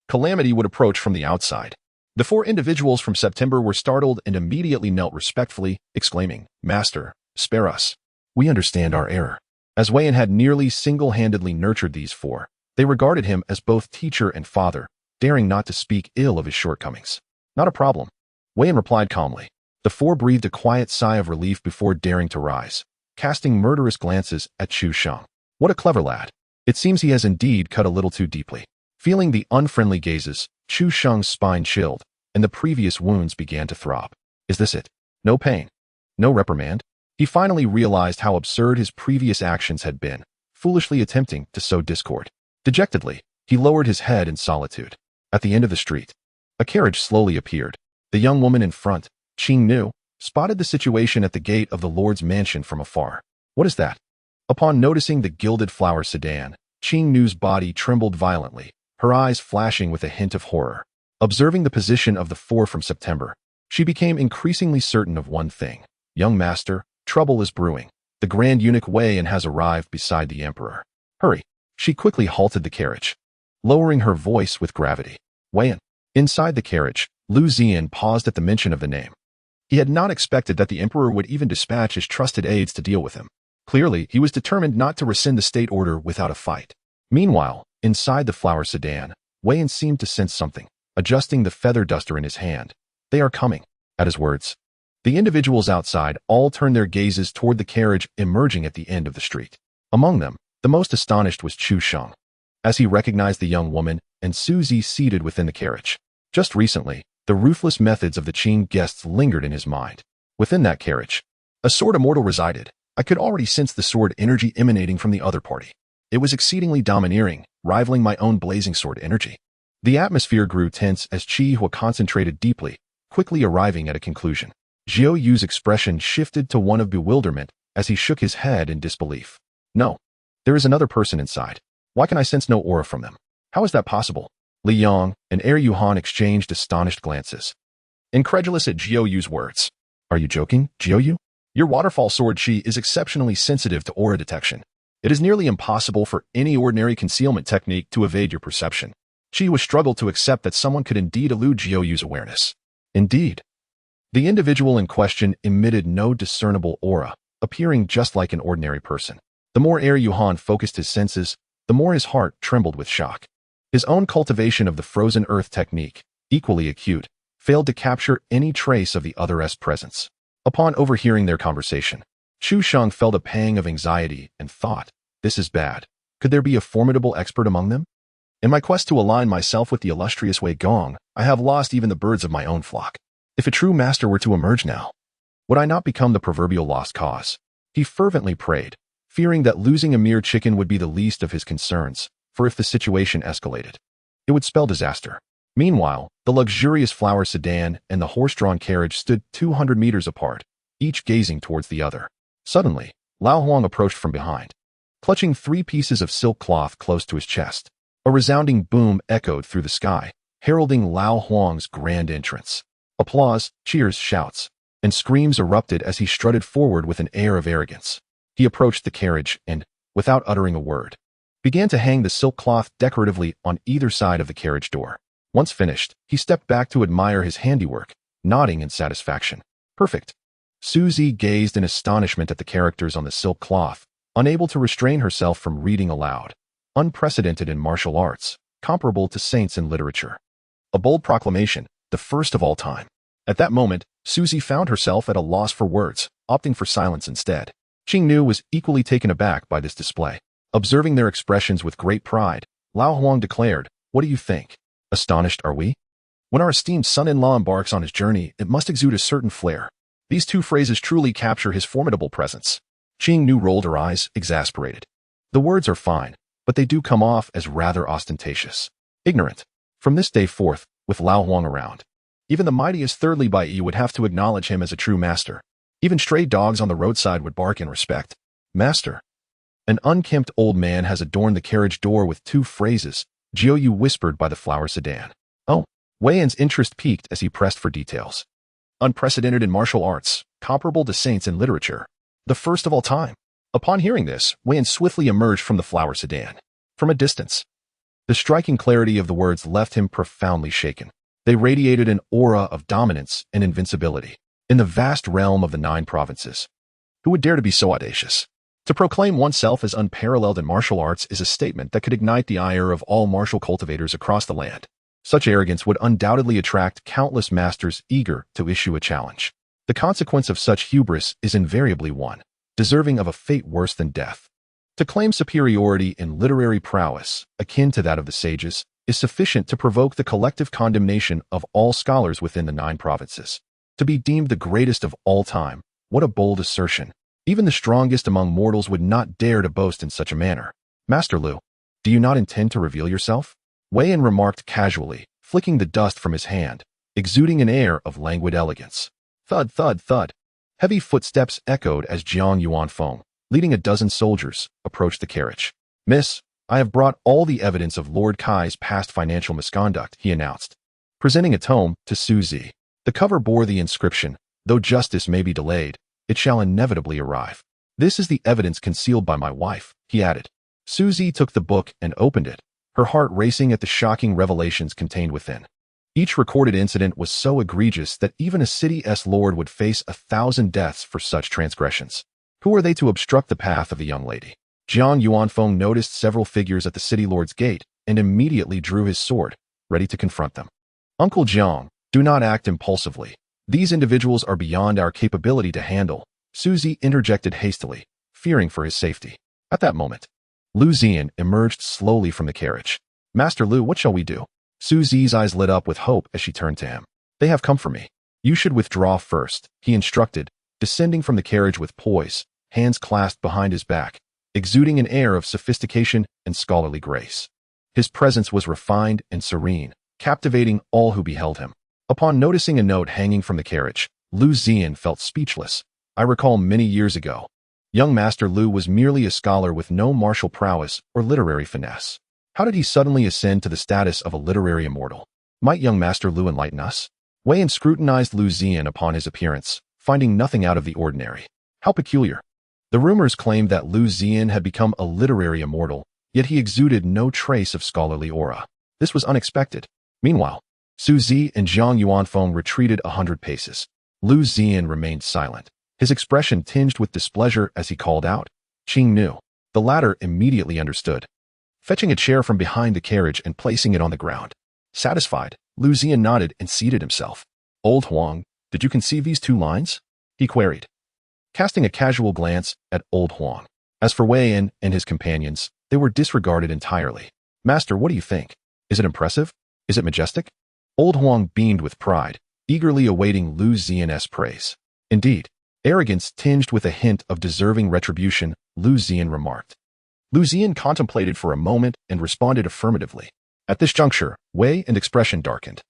calamity would approach from the outside. The four individuals from September were startled and immediately knelt respectfully, exclaiming, Master, spare us. We understand our error. As Wei had nearly single-handedly nurtured these four, they regarded him as both teacher and father, daring not to speak ill of his shortcomings. Not a problem. Wei replied calmly. The four breathed a quiet sigh of relief before daring to rise, casting murderous glances at Chu Shang. What a clever lad. It seems he has indeed cut a little too deeply. Feeling the unfriendly gazes, Chu Shang's spine chilled, and the previous wounds began to throb. Is this it? No pain. No reprimand? He finally realized how absurd his previous actions had been, foolishly attempting to sow discord. Dejectedly, he lowered his head in solitude. At the end of the street, a carriage slowly appeared. The young woman in front, Qing Nu, spotted the situation at the gate of the Lord's mansion from afar. What is that? Upon noticing the gilded flower sedan, Qing Nu's body trembled violently, her eyes flashing with a hint of horror. Observing the position of the four from September, she became increasingly certain of one thing. Young master, trouble is brewing. The Grand Eunuch Wei has arrived beside the Emperor. Hurry. She quickly halted the carriage, lowering her voice with gravity. Wei. Inside the carriage, Liu Ziyan paused at the mention of the name. He had not expected that the Emperor would even dispatch his trusted aides to deal with him. Clearly, he was determined not to rescind the state order without a fight. Meanwhile, inside the flower sedan, Wei seemed to sense something, adjusting the feather duster in his hand. They are coming. At his words, the individuals outside all turned their gazes toward the carriage emerging at the end of the street. Among them, the most astonished was Chu Shang, as he recognized the young woman and Suzy seated within the carriage. Just recently, the ruthless methods of the Qing guests lingered in his mind. Within that carriage, a sword immortal resided. I could already sense the sword energy emanating from the other party. It was exceedingly domineering, rivaling my own blazing sword energy. The atmosphere grew tense as Qi Hua concentrated deeply, quickly arriving at a conclusion. Zhou Yu's expression shifted to one of bewilderment as he shook his head in disbelief. No, there is another person inside. Why can I sense no aura from them? How is that possible? Li Yang and Yuhan exchanged astonished glances, incredulous at Zhou Yu's words. Are you joking, Zhou Yu? Your waterfall sword Qi is exceptionally sensitive to aura detection. It is nearly impossible for any ordinary concealment technique to evade your perception. Qi was struggled to accept that someone could indeed elude Zhou Yu's awareness. Indeed, the individual in question emitted no discernible aura, appearing just like an ordinary person. The more Yuhan focused his senses, the more his heart trembled with shock. His own cultivation of the frozen earth technique, equally acute, failed to capture any trace of the other's presence. Upon overhearing their conversation, Chu Shang felt a pang of anxiety and thought, this is bad. Could there be a formidable expert among them? In my quest to align myself with the illustrious Wei Gong, I have lost even the birds of my own flock. If a true master were to emerge now, would I not become the proverbial lost cause? He fervently prayed, fearing that losing a mere chicken would be the least of his concerns, for if the situation escalated, it would spell disaster. Meanwhile, the luxurious flower sedan and the horse-drawn carriage stood 200 meters apart, each gazing towards the other. Suddenly, Lao Huang approached from behind, clutching 3 pieces of silk cloth close to his chest. A resounding boom echoed through the sky, heralding Lao Huang's grand entrance. Applause, cheers, shouts, and screams erupted as he strutted forward with an air of arrogance. He approached the carriage and, without uttering a word, began to hang the silk cloth decoratively on either side of the carriage door. Once finished, he stepped back to admire his handiwork, nodding in satisfaction. Perfect. Susie gazed in astonishment at the characters on the silk cloth, unable to restrain herself from reading aloud. Unprecedented in martial arts, comparable to saints in literature. A bold proclamation, the first of all time. At that moment, Susie found herself at a loss for words, opting for silence instead. Qingnu was equally taken aback by this display. Observing their expressions with great pride, Lao Huang declared, "What do you think? Astonished are we? When our esteemed son-in-law embarks on his journey, it must exude a certain flair." These two phrases truly capture his formidable presence. Qingnu rolled her eyes, exasperated. The words are fine, but they do come off as rather ostentatious. Ignorant. From this day forth, with Lao Huang around, even the mightiest Third Li Baiyi would have to acknowledge him as a true master. Even stray dogs on the roadside would bark in respect. Master. An unkempt old man has adorned the carriage door with two phrases, Jiu whispered by the flower sedan. Oh, Wei Yan's interest piqued as he pressed for details. Unprecedented in martial arts, comparable to saints in literature. The first of all time. Upon hearing this, Wei Yan swiftly emerged from the flower sedan. From a distance. The striking clarity of the words left him profoundly shaken. They radiated an aura of dominance and invincibility. In the vast realm of the 9 provinces. Who would dare to be so audacious? To proclaim oneself as unparalleled in martial arts is a statement that could ignite the ire of all martial cultivators across the land. Such arrogance would undoubtedly attract countless masters eager to issue a challenge. The consequence of such hubris is invariably one, deserving of a fate worse than death. To claim superiority in literary prowess, akin to that of the sages, is sufficient to provoke the collective condemnation of all scholars within the 9 provinces. To be deemed the greatest of all time, what a bold assertion. Even the strongest among mortals would not dare to boast in such a manner. Master Liu, do you not intend to reveal yourself? Wei Yan remarked casually, flicking the dust from his hand, exuding an air of languid elegance. Thud, thud, thud. Heavy footsteps echoed as Jiang Yuanfeng, leading a dozen soldiers, approached the carriage. Miss, I have brought all the evidence of Lord Kai's past financial misconduct, he announced, presenting a tome to Susie. The cover bore the inscription, though justice may be delayed, it shall inevitably arrive. This is the evidence concealed by my wife, he added. Susie took the book and opened it, her heart racing at the shocking revelations contained within. Each recorded incident was so egregious that even a city's lord would face 1,000 deaths for such transgressions. Who are they to obstruct the path of the young lady? Jiang Yuanfeng noticed several figures at the city lord's gate and immediately drew his sword, ready to confront them. Uncle Jiang, do not act impulsively. These individuals are beyond our capability to handle, Susie interjected hastily, fearing for his safety. At that moment, Liu Ziyan emerged slowly from the carriage. Master Liu, what shall we do? Susie's eyes lit up with hope as she turned to him. They have come for me. You should withdraw first, he instructed, descending from the carriage with poise, hands clasped behind his back, exuding an air of sophistication and scholarly grace. His presence was refined and serene, captivating all who beheld him. Upon noticing a note hanging from the carriage, Liu Ziyan felt speechless. I recall many years ago. Young Master Liu was merely a scholar with no martial prowess or literary finesse. How did he suddenly ascend to the status of a literary immortal? Might young Master Liu enlighten us? Wei Yan scrutinized Liu Ziyan upon his appearance, finding nothing out of the ordinary. How peculiar. The rumors claimed that Liu Ziyan had become a literary immortal, yet he exuded no trace of scholarly aura. This was unexpected. Meanwhile, Suzy and Jiang Yuanfeng retreated 100 paces. Liu Ziyan remained silent, his expression tinged with displeasure as he called out, Qingnu. The latter immediately understood, fetching a chair from behind the carriage and placing it on the ground. Satisfied, Liu Ziyan nodded and seated himself. Old Huang, did you conceive these 2 lines? He queried, casting a casual glance at Old Huang. As for Wei Yan and his companions, they were disregarded entirely. Master, what do you think? Is it impressive? Is it majestic? Old Huang beamed with pride, eagerly awaiting Liu Ziyan's praise. Indeed, arrogance tinged with a hint of deserving retribution, Liu Ziyan remarked. Liu Ziyan contemplated for a moment and responded affirmatively. At this juncture, Wei Yan's expression darkened,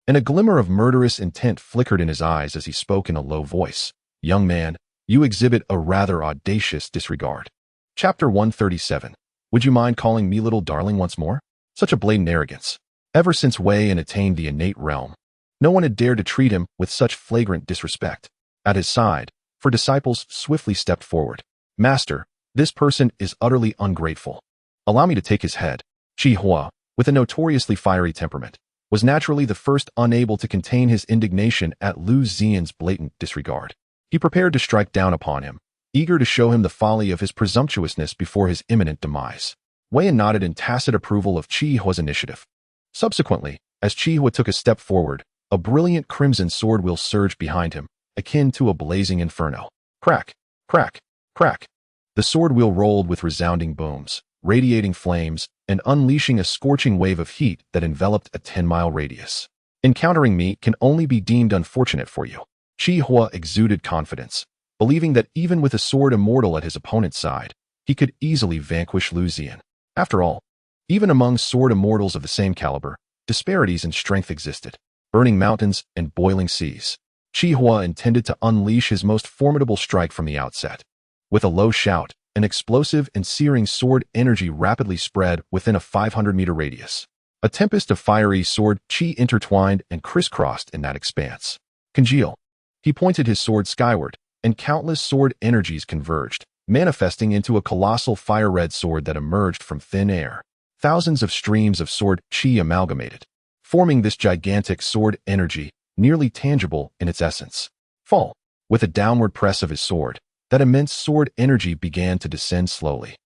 and a glimmer of murderous intent flickered in his eyes as he spoke in a low voice. Young man, you exhibit a rather audacious disregard. Chapter 137. Would you mind calling me little darling once more? Such a blatant arrogance. Ever since Wei Yan attained the innate realm, no one had dared to treat him with such flagrant disrespect. At his side, 4 disciples swiftly stepped forward. Master, this person is utterly ungrateful. Allow me to take his head. Qi Hua, with a notoriously fiery temperament, was naturally the first unable to contain his indignation at Liu Ziyan's blatant disregard. He prepared to strike down upon him, eager to show him the folly of his presumptuousness before his imminent demise. Wei Yan nodded in tacit approval of Qi Hua's initiative. Subsequently, as Qi Hua took a step forward, a brilliant crimson sword wheel surged behind him, akin to a blazing inferno. Crack, crack, crack. The sword wheel rolled with resounding booms, radiating flames, and unleashing a scorching wave of heat that enveloped a 10-mile radius. Encountering me can only be deemed unfortunate for you. Qi Hua exuded confidence, believing that even with a sword immortal at his opponent's side, he could easily vanquish Liu Ziyan. After all, even among sword immortals of the same caliber, disparities in strength existed. Burning mountains and boiling seas. Qi Hua intended to unleash his most formidable strike from the outset. With a low shout, an explosive and searing sword energy rapidly spread within a 500-meter radius. A tempest of fiery sword chi intertwined and crisscrossed in that expanse. Congeal. He pointed his sword skyward, and countless sword energies converged, manifesting into a colossal fire-red sword that emerged from thin air. Thousands of streams of sword chi amalgamated, forming this gigantic sword energy, nearly tangible in its essence. Fall. With a downward press of his sword, that immense sword energy began to descend slowly.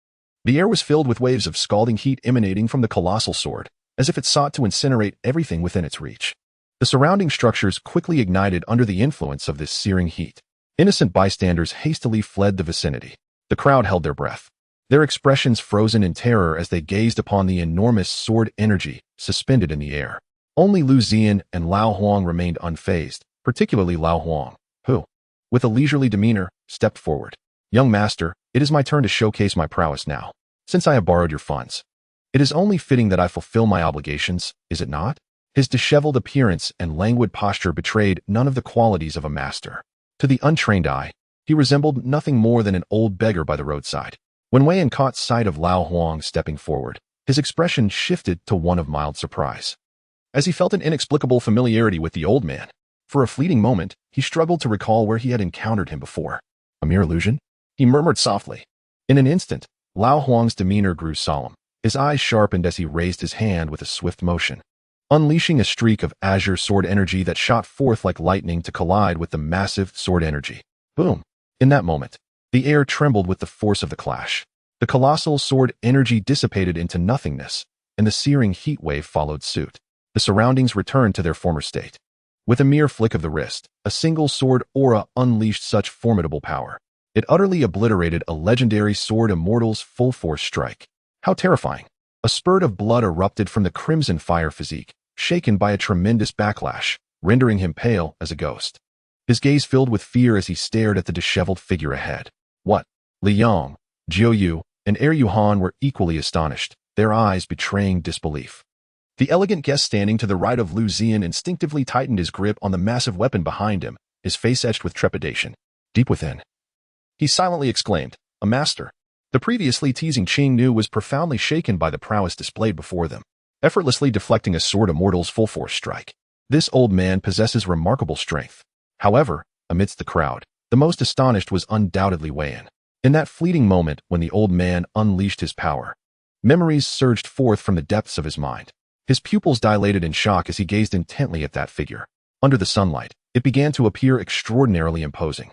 The air was filled with waves of scalding heat emanating from the colossal sword, as if it sought to incinerate everything within its reach. The surrounding structures quickly ignited under the influence of this searing heat. Innocent bystanders hastily fled the vicinity. The crowd held their breath, their expressions frozen in terror as they gazed upon the enormous sword energy suspended in the air. Only Liu Ziyan and Lao Huang remained unfazed, particularly Lao Huang, who, with a leisurely demeanor, stepped forward. Young master, it is my turn to showcase my prowess now, since I have borrowed your funds. It is only fitting that I fulfill my obligations, is it not? His disheveled appearance and languid posture betrayed none of the qualities of a master. To the untrained eye, he resembled nothing more than an old beggar by the roadside. When Wei Yan caught sight of Lao Huang stepping forward, his expression shifted to one of mild surprise. As he felt an inexplicable familiarity with the old man, for a fleeting moment, he struggled to recall where he had encountered him before. A mere illusion? He murmured softly. In an instant, Lao Huang's demeanor grew solemn. His eyes sharpened as he raised his hand with a swift motion, unleashing a streak of azure sword energy that shot forth like lightning to collide with the massive sword energy. Boom! In that moment, the air trembled with the force of the clash. The colossal sword energy dissipated into nothingness, and the searing heat wave followed suit. The surroundings returned to their former state. With a mere flick of the wrist, a single sword aura unleashed such formidable power. It utterly obliterated a legendary sword immortal's full-force strike. How terrifying! A spurt of blood erupted from the crimson fire physique, shaken by a tremendous backlash, rendering him pale as a ghost. His gaze filled with fear as he stared at the disheveled figure ahead. What? Li Yang, Jiu Yu, and Yuhan were equally astonished, their eyes betraying disbelief. The elegant guest standing to the right of Liu Ziyan instinctively tightened his grip on the massive weapon behind him, his face etched with trepidation. Deep within, he silently exclaimed, "A master." The previously teasing Qing Nu was profoundly shaken by the prowess displayed before them, effortlessly deflecting a sword immortal's full-force strike. This old man possesses remarkable strength. However, amidst the crowd, the most astonished was undoubtedly Wei Yan. In that fleeting moment when the old man unleashed his power, memories surged forth from the depths of his mind. His pupils dilated in shock as he gazed intently at that figure. Under the sunlight, it began to appear extraordinarily imposing.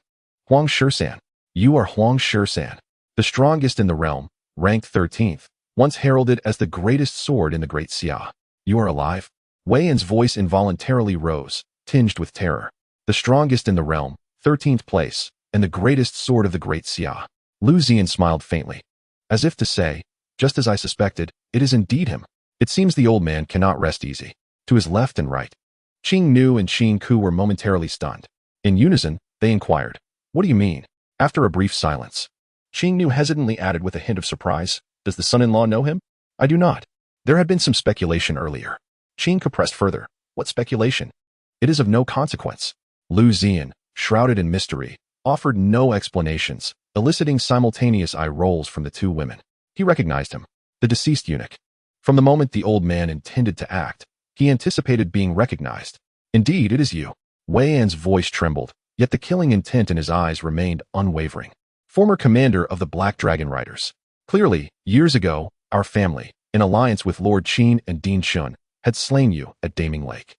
Huang Shisan. You are Huang Shisan, the strongest in the realm, ranked 13th, once heralded as the greatest sword in the Great Xia. You are alive? Wei Yan's voice involuntarily rose, tinged with terror. The strongest in the realm, 13th place, and the greatest sword of the Great Xia. Liu Ziyan smiled faintly, as if to say, just as I suspected, it is indeed him. It seems the old man cannot rest easy. To his left and right, Qing Nu and Qing Ku were momentarily stunned. In unison, they inquired, "What do you mean?" After a brief silence, Qing Nu hesitantly added with a hint of surprise, "Does the son-in-law know him?" "I do not. There had been some speculation earlier." Qing Ku pressed further, "What speculation?" "It is of no consequence." Liu Ziyan, shrouded in mystery, offered no explanations, eliciting simultaneous eye rolls from the two women. He recognized him, the deceased eunuch. From the moment the old man intended to act, he anticipated being recognized. "Indeed, it is you." Wei Yan's voice trembled, yet the killing intent in his eyes remained unwavering. Former commander of the Black Dragon Riders. Clearly, years ago, Our family, in alliance with Lord Qin and Dean Shun, had slain you at Daming Lake.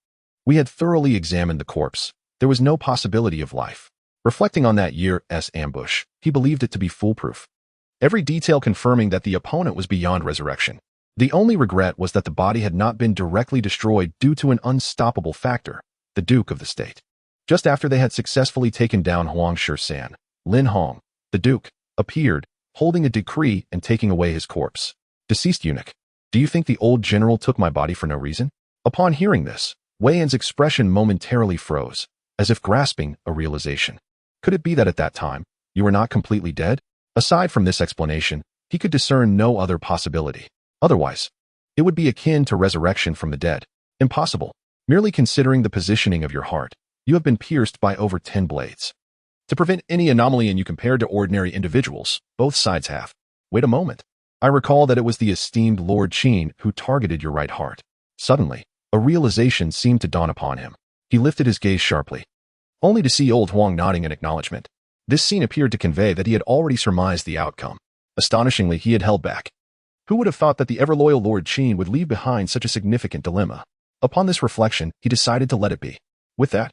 We had thoroughly examined the corpse. There was no possibility of life. Reflecting on that year's ambush, he believed it to be foolproof. Every detail confirming that the opponent was beyond resurrection. The only regret was that the body had not been directly destroyed due to an unstoppable factor, the Duke of the State. Just after they had successfully taken down Huang Shisan, Lin Hong, the Duke, appeared, holding a decree and taking away his corpse. Deceased eunuch, do you think the old general took my body for no reason? Upon hearing this, Wei Yan's expression momentarily froze, as if grasping a realization. Could it be that at that time, you were not completely dead? Aside from this explanation, he could discern no other possibility. Otherwise, it would be akin to resurrection from the dead. Impossible. Merely considering the positioning of your heart, you have been pierced by over 10 blades. To prevent any anomaly in you compared to ordinary individuals, both sides have. Wait a moment. I recall that it was the esteemed Lord Qin who targeted your right heart. Suddenly, a realization seemed to dawn upon him. He lifted his gaze sharply, only to see old Huang nodding in acknowledgement. This scene appeared to convey that he had already surmised the outcome. Astonishingly, he had held back. Who would have thought that the ever-loyal Lord Qin would leave behind such a significant dilemma? Upon this reflection, he decided to let it be. With that,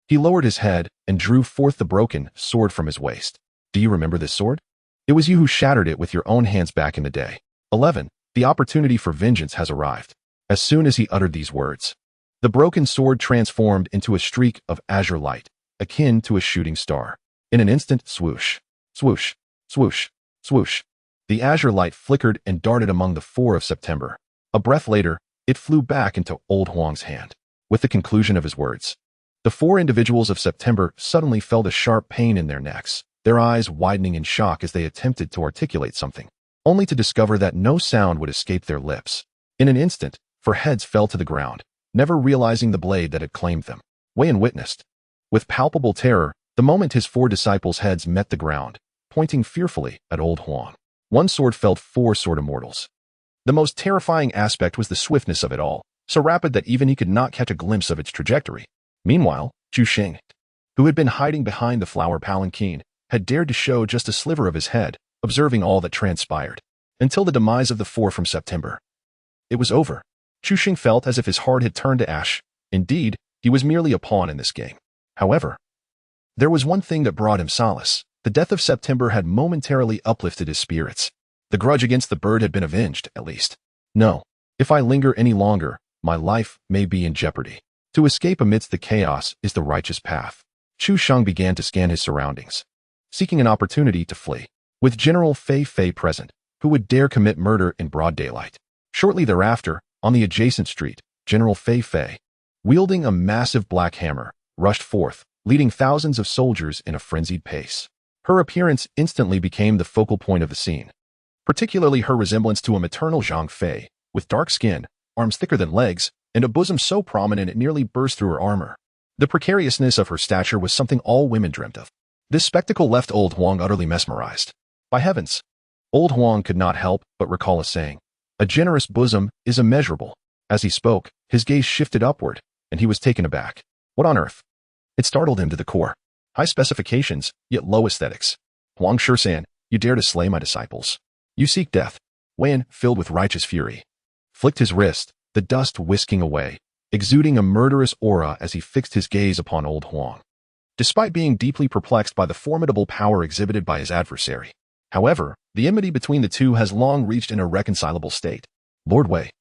he lowered his head and drew forth the broken sword from his waist. Do you remember this sword? It was you who shattered it with your own hands back in the day. 11. The opportunity for vengeance has arrived. As soon as he uttered these words, the broken sword transformed into a streak of azure light, akin to a shooting star. In an instant, swoosh, swoosh, swoosh, swoosh. The azure light flickered and darted among the 4 of September. A breath later, it flew back into old Huang's hand. With the conclusion of his words, the 4 individuals of September suddenly felt a sharp pain in their necks, their eyes widening in shock as they attempted to articulate something, only to discover that no sound would escape their lips. In an instant, 4 heads fell to the ground, never realizing the blade that had claimed them. Wei Yan witnessed, with palpable terror, the moment his 4 disciples' heads met the ground, pointing fearfully at old Huang. One sword felled 4 sword immortals. The most terrifying aspect was the swiftness of it all, so rapid that even he could not catch a glimpse of its trajectory. Meanwhile, Chu Sheng, who had been hiding behind the flower palanquin, had dared to show just a sliver of his head, observing all that transpired. Until the demise of the 4 from September. It was over. Chu Sheng felt as if his heart had turned to ash. Indeed, he was merely a pawn in this game. However, there was one thing that brought him solace. The death of September had momentarily uplifted his spirits. The grudge against the bird had been avenged, at least. No, if I linger any longer, my life may be in jeopardy. To escape amidst the chaos is the righteous path. Chu Sheng began to scan his surroundings, seeking an opportunity to flee. With General Fei Fei present, who would dare commit murder in broad daylight? Shortly thereafter, on the adjacent street, General Fei Fei, wielding a massive black hammer, rushed forth, leading thousands of soldiers in a frenzied pace. Her appearance instantly became the focal point of the scene, particularly her resemblance to a maternal Zhang Fei, with dark skin, arms thicker than legs, and a bosom so prominent it nearly burst through her armor. The precariousness of her stature was something all women dreamt of. This spectacle left old Huang utterly mesmerized. By heavens! Old Huang could not help but recall a saying, "A generous bosom is immeasurable." As he spoke, his gaze shifted upward, and he was taken aback. What on earth? It startled him to the core. High specifications, yet low aesthetics. Huang Shisan, you dare to slay my disciples. You seek death. Wei Yan, filled with righteous fury, flicked his wrist, the dust whisking away, exuding a murderous aura as he fixed his gaze upon old Huang. Despite being deeply perplexed by the formidable power exhibited by his adversary, however, the enmity between the two has long reached an irreconcilable state. Lord Wei,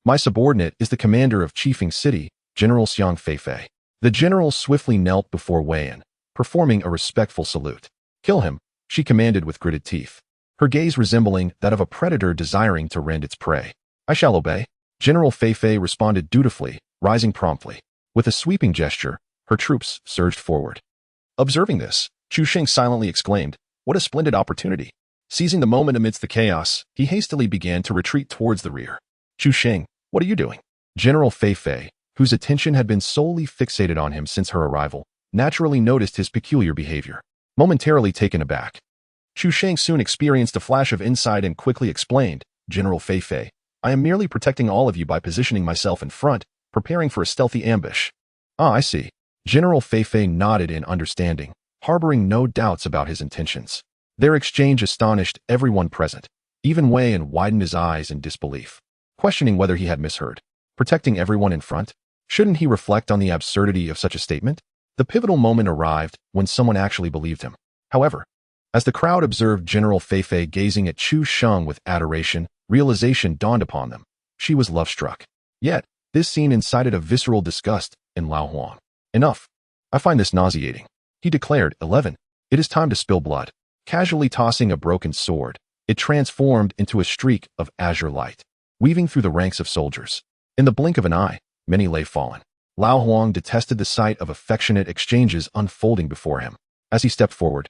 my subordinate is the commander of Chifeng City, General Xiang Feifei. The general swiftly knelt before Wei Yan, performing a respectful salute. Kill him, she commanded with gritted teeth, her gaze resembling that of a predator desiring to rend its prey. I shall obey. General Feifei responded dutifully, rising promptly. With a sweeping gesture, her troops surged forward. Observing this, Chu Sheng silently exclaimed, "What a splendid opportunity!" Seizing the moment amidst the chaos, he hastily began to retreat towards the rear. Chu Sheng, what are you doing? General Feifei, whose attention had been solely fixated on him since her arrival, naturally noticed his peculiar behavior. Momentarily taken aback, Chu Sheng soon experienced a flash of insight and quickly explained, "General Feifei, I am merely protecting all of you by positioning myself in front, preparing for a stealthy ambush." Ah, I see. General Feifei nodded in understanding, harboring no doubts about his intentions. Their exchange astonished everyone present. Even Wei Yan widened his eyes in disbelief, questioning whether he had misheard. Protecting everyone in front? Shouldn't he reflect on the absurdity of such a statement? The pivotal moment arrived when someone actually believed him. However, as the crowd observed General Fei gazing at Chu Sheng with adoration, realization dawned upon them. She was love-struck. Yet, this scene incited a visceral disgust in Lao Huang. Enough. I find this nauseating. He declared, 11. It is time to spill blood. Casually tossing a broken sword, it transformed into a streak of azure light, weaving through the ranks of soldiers. In the blink of an eye, many lay fallen. Lao Huang detested the sight of affectionate exchanges unfolding before him. As he stepped forward,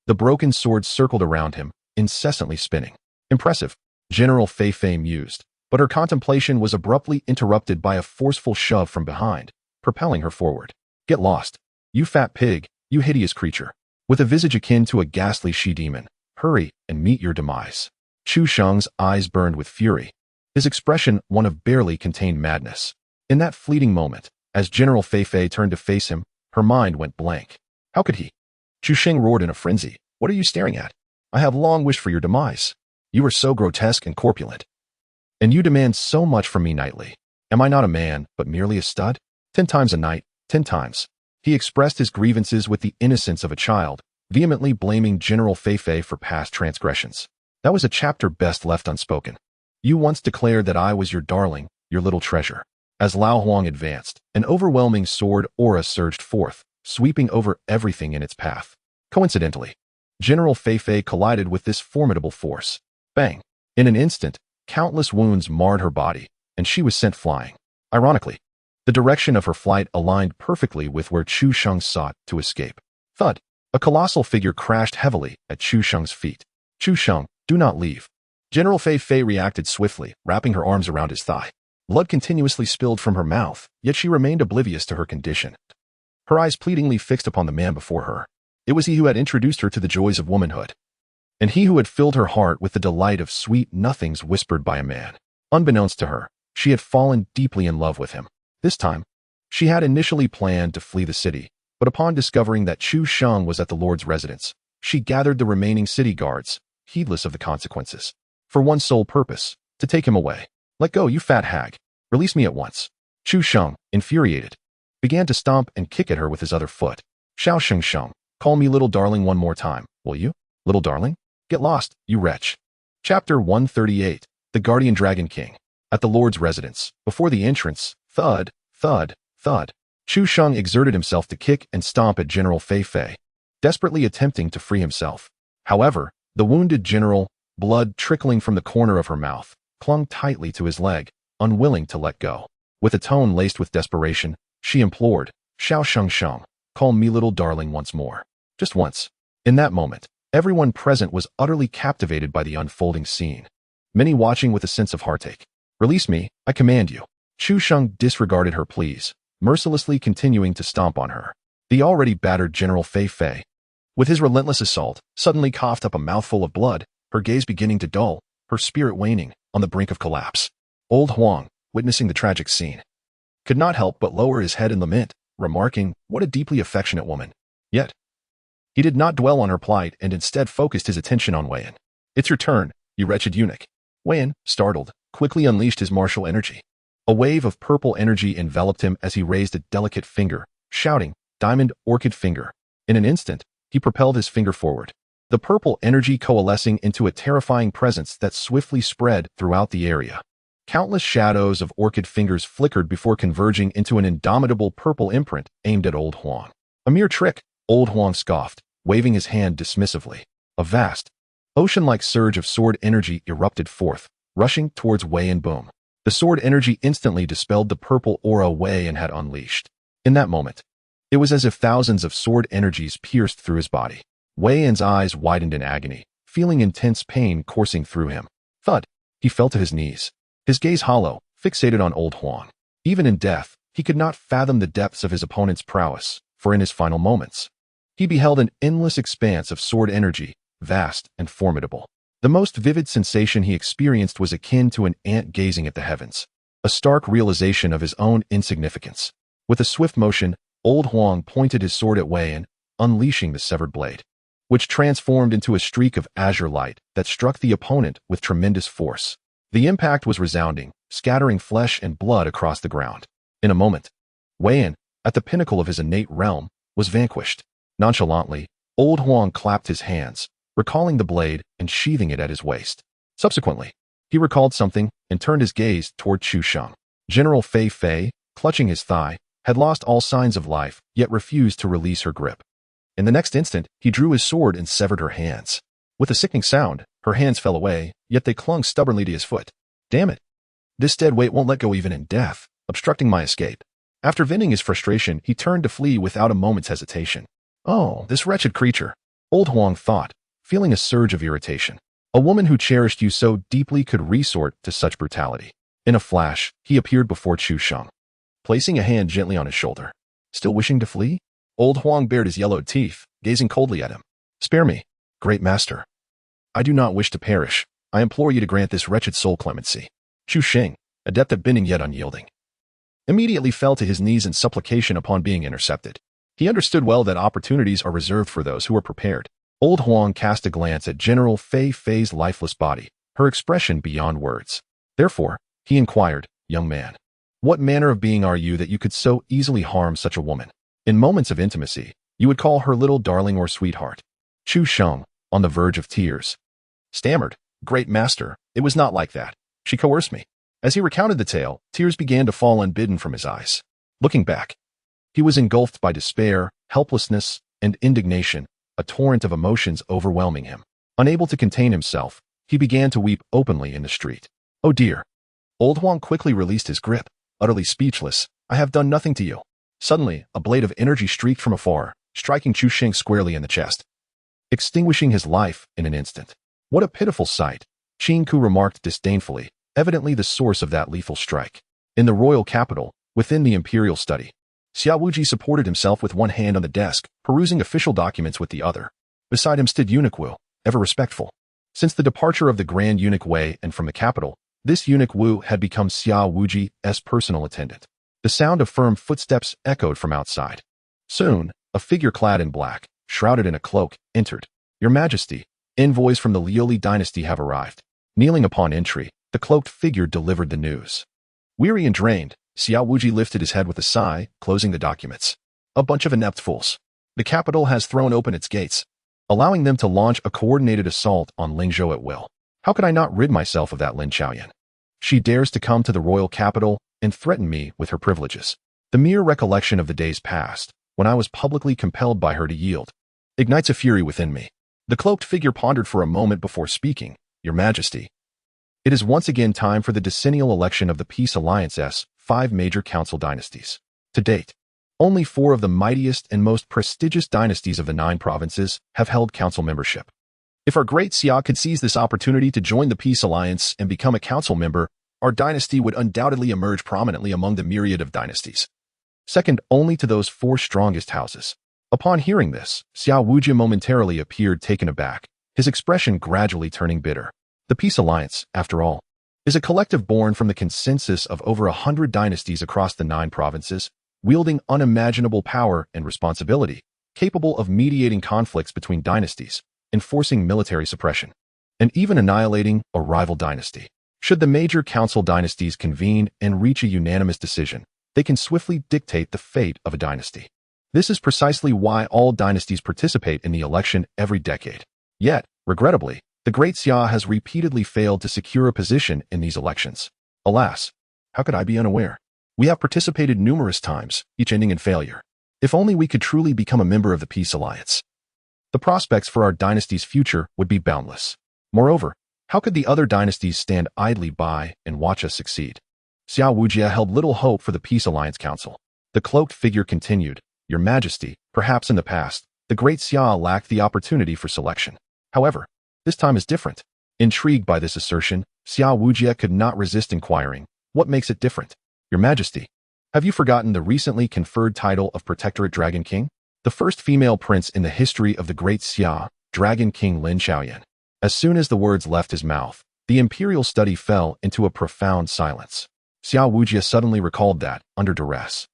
the broken sword circled around him, incessantly spinning. Impressive, General Fei mused, but her contemplation was abruptly interrupted by a forceful shove from behind, propelling her forward. Get lost, you fat pig, you hideous creature. With a visage akin to a ghastly she-demon, hurry and meet your demise. Chu Sheng's eyes burned with fury, his expression one of barely contained madness. In that fleeting moment, as General Fei turned to face him, her mind went blank. How could he? Chu Sheng roared in a frenzy. What are you staring at? I have long wished for your demise. You are so grotesque and corpulent. And you demand so much from me nightly. Am I not a man, but merely a stud? 10 times a night, 10 times. He expressed his grievances with the innocence of a child, vehemently blaming General Fei for past transgressions. That was a chapter best left unspoken. You once declared that I was your darling, your little treasure. As Lao Huang advanced, an overwhelming sword aura surged forth, sweeping over everything in its path. Coincidentally, General Fei collided with this formidable force. Bang! In an instant, countless wounds marred her body, and she was sent flying. Ironically, the direction of her flight aligned perfectly with where Chu Sheng sought to escape. Thud! A colossal figure crashed heavily at Chu Sheng's feet. Chu Sheng, do not leave. General Fei reacted swiftly, wrapping her arms around his thigh. Blood continuously spilled from her mouth, yet she remained oblivious to her condition. Her eyes pleadingly fixed upon the man before her. It was he who had introduced her to the joys of womanhood, and he who had filled her heart with the delight of sweet nothings whispered by a man. Unbeknownst to her, she had fallen deeply in love with him. This time, she had initially planned to flee the city, but upon discovering that Chu Sheng was at the Lord's residence, she gathered the remaining city guards, heedless of the consequences, for one sole purpose, to take him away. Let go, you fat hag. Release me at once. Chu Sheng, infuriated, began to stomp and kick at her with his other foot. Xiao Sheng, call me little darling one more time, will you? Little darling? Get lost, you wretch. Chapter 138, The Guardian Dragon King. At the Lord's residence, before the entrance, thud, thud, thud. Chu Sheng exerted himself to kick and stomp at General Fei, desperately attempting to free himself. However, the wounded general, blood trickling from the corner of her mouth, clung tightly to his leg, unwilling to let go. With a tone laced with desperation, she implored, Xiao Sheng, call me little darling once more. Just once. In that moment, everyone present was utterly captivated by the unfolding scene, many watching with a sense of heartache. Release me, I command you. Chu Sheng disregarded her pleas, mercilessly continuing to stomp on her. The already battered General Fei, with his relentless assault, suddenly coughed up a mouthful of blood, her gaze beginning to dull, her spirit waning, on the brink of collapse. Old Huang, witnessing the tragic scene, could not help but lower his head in lament, remarking, what a deeply affectionate woman. Yet, he did not dwell on her plight and instead focused his attention on Wei Yan. It's your turn, you wretched eunuch. Wei Yan, startled, quickly unleashed his martial energy. A wave of purple energy enveloped him as he raised a delicate finger, shouting, Diamond Orchid Finger. In an instant, he propelled his finger forward, the purple energy coalescing into a terrifying presence that swiftly spread throughout the area. Countless shadows of orchid fingers flickered before converging into an indomitable purple imprint aimed at Old Huang. A mere trick, Old Huang scoffed, waving his hand dismissively. A vast, ocean-like surge of sword energy erupted forth, rushing towards Wei Yan. Boom. The sword energy instantly dispelled the purple aura Wei Yan had unleashed. In that moment, it was as if thousands of sword energies pierced through his body. Wei Yan's eyes widened in agony, feeling intense pain coursing through him. Thud! He fell to his knees, his gaze hollow, fixated on Old Huang. Even in death, he could not fathom the depths of his opponent's prowess, for in his final moments, he beheld an endless expanse of sword energy, vast and formidable. The most vivid sensation he experienced was akin to an ant gazing at the heavens, a stark realization of his own insignificance. With a swift motion, Old Huang pointed his sword at Wei Yan, unleashing the severed blade. which transformed into a streak of azure light that struck the opponent with tremendous force. The impact was resounding, scattering flesh and blood across the ground. In a moment, Wei, at the pinnacle of his innate realm, was vanquished. Nonchalantly, Old Huang clapped his hands, recalling the blade and sheathing it at his waist. Subsequently, he recalled something and turned his gaze toward Chu Sheng. General Fei Fei, clutching his thigh, had lost all signs of life, yet refused to release her grip. In the next instant, he drew his sword and severed her hands. With a sickening sound, her hands fell away, yet they clung stubbornly to his foot. Damn it! This dead weight won't let go even in death, obstructing my escape. After venting his frustration, he turned to flee without a moment's hesitation. Oh, this wretched creature, Old Huang thought, feeling a surge of irritation. A woman who cherished you so deeply could resort to such brutality. In a flash, he appeared before Chu Sheng, placing a hand gently on his shoulder. Still wishing to flee? Old Huang bared his yellowed teeth, gazing coldly at him. Spare me, great master. I do not wish to perish. I implore you to grant this wretched soul clemency. Chu Sheng, adept at bending yet unyielding, immediately fell to his knees in supplication upon being intercepted. He understood well that opportunities are reserved for those who are prepared. Old Huang cast a glance at General Fei Fei's lifeless body, her expression beyond words. Therefore, he inquired, young man, what manner of being are you that you could so easily harm such a woman? In moments of intimacy, you would call her little darling or sweetheart. Chu Sheng, on the verge of tears, stammered, great master, it was not like that. She coerced me. As he recounted the tale, tears began to fall unbidden from his eyes. Looking back, he was engulfed by despair, helplessness, and indignation, a torrent of emotions overwhelming him. Unable to contain himself, he began to weep openly in the street. Oh dear. Old Huang quickly released his grip, utterly speechless. I have done nothing to you. Suddenly, a blade of energy streaked from afar, striking Chu Sheng squarely in the chest, extinguishing his life in an instant. What a pitiful sight, Qin Ku remarked disdainfully, evidently the source of that lethal strike. In the royal capital, within the imperial study, Xia Wuji supported himself with one hand on the desk, perusing official documents with the other. Beside him stood Eunuch Wu, ever respectful. Since the departure of the Grand Eunuch Wei and from the capital, this Eunuch Wu had become Xia Wuji's personal attendant. The sound of firm footsteps echoed from outside. Soon, a figure clad in black, shrouded in a cloak, entered. Your Majesty, envoys from the Liu Dynasty have arrived. Kneeling upon entry, the cloaked figure delivered the news. Weary and drained, Xia Wuji lifted his head with a sigh, closing the documents. A bunch of inept fools. The capital has thrown open its gates, allowing them to launch a coordinated assault on Lingzhou at will. How could I not rid myself of that Lin Chaoyan? She dares to come to the royal capital and threaten me with her privileges. The mere recollection of the days past, when I was publicly compelled by her to yield, ignites a fury within me. The cloaked figure pondered for a moment before speaking. Your Majesty, it is once again time for the decennial election of the Peace Alliance's 5 major council dynasties. To date, only 4 of the mightiest and most prestigious dynasties of the 9 provinces have held council membership. If our Great Xia could seize this opportunity to join the Peace Alliance and become a council member, our dynasty would undoubtedly emerge prominently among the myriad of dynasties, second only to those 4 strongest houses. Upon hearing this, Xia Wuji momentarily appeared taken aback, his expression gradually turning bitter. The Peace Alliance, after all, is a collective born from the consensus of over 100 dynasties across the 9 provinces, wielding unimaginable power and responsibility, capable of mediating conflicts between dynasties, enforcing military suppression, and even annihilating a rival dynasty. Should the major council dynasties convene and reach a unanimous decision, they can swiftly dictate the fate of a dynasty. This is precisely why all dynasties participate in the election every decade. Yet, regrettably, the Great Xia has repeatedly failed to secure a position in these elections. Alas, how could I be unaware? We have participated numerous times, each ending in failure. If only we could truly become a member of the Peace Alliance, the prospects for our dynasty's future would be boundless. Moreover, how could the other dynasties stand idly by and watch us succeed? Xia Wujia held little hope for the Peace Alliance Council. The cloaked figure continued, Your Majesty, perhaps in the past, the Great Xia lacked the opportunity for selection. However, this time is different. Intrigued by this assertion, Xia Wujia could not resist inquiring, what makes it different? Your Majesty, have you forgotten the recently conferred title of Protectorate Dragon King? The first female prince in the history of the Great Xia, Dragon King Lin Chaoyan. As soon as the words left his mouth, the imperial study fell into a profound silence. Xia Wujia suddenly recalled that, under duress,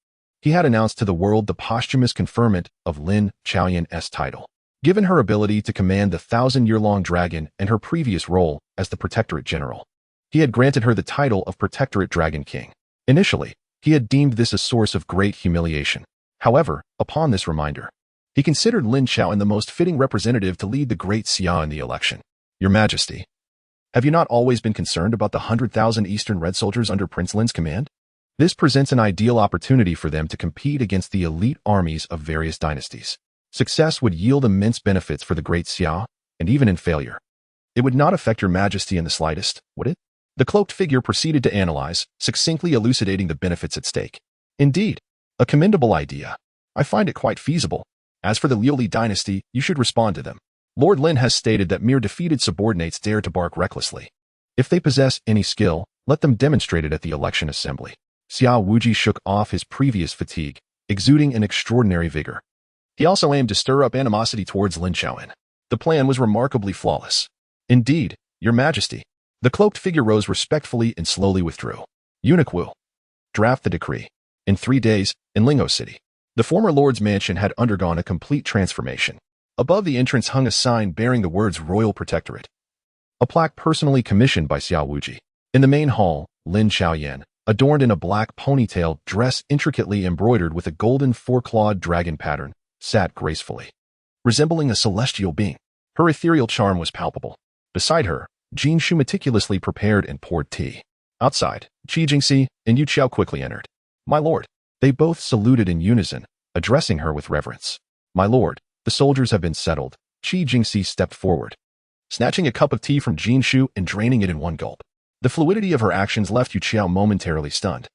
he had announced to the world the posthumous conferment of Lin Chaoyan's title. Given her ability to command the 1,000-year-long dragon and her previous role as the Protectorate General, he had granted her the title of Protectorate Dragon King. Initially, he had deemed this a source of great humiliation. However, upon this reminder, he considered Lin Xiaoyan the most fitting representative to lead the Great Xia in the election. Your Majesty, have you not always been concerned about the 100,000 Eastern Red soldiers under Prince Lin's command? This presents an ideal opportunity for them to compete against the elite armies of various dynasties. Success would yield immense benefits for the Great Xia, and even in failure, it would not affect your Majesty in the slightest, would it? The cloaked figure proceeded to analyze, succinctly elucidating the benefits at stake. Indeed, a commendable idea. I find it quite feasible. As for the Liu dynasty, you should respond to them. Lord Lin has stated that mere defeated subordinates dare to bark recklessly. If they possess any skill, let them demonstrate it at the election assembly. Xia Wuji shook off his previous fatigue, exuding an extraordinary vigor. He also aimed to stir up animosity towards Lin Xiaoyan. The plan was remarkably flawless. Indeed, Your Majesty. The cloaked figure rose respectfully and slowly withdrew. Eunuch Wu. Draft the decree. In 3 days, in Lingo City, the former lord's mansion had undergone a complete transformation. Above the entrance hung a sign bearing the words Royal Protectorate, a plaque personally commissioned by Xia Wuji. In the main hall, Lin Xiaoyan, adorned in a black ponytail dress intricately embroidered with a golden 4-clawed dragon pattern, sat gracefully, resembling a celestial being. Her ethereal charm was palpable. Beside her, Jin Shu meticulously prepared and poured tea. Outside, Qi Jingxi and Yu Qiao quickly entered. My lord. They both saluted in unison, addressing her with reverence. My lord, the soldiers have been settled. Qi Jingxi stepped forward, snatching a cup of tea from Jin Shu and draining it in one gulp. The fluidity of her actions left Yu Qiao momentarily stunned,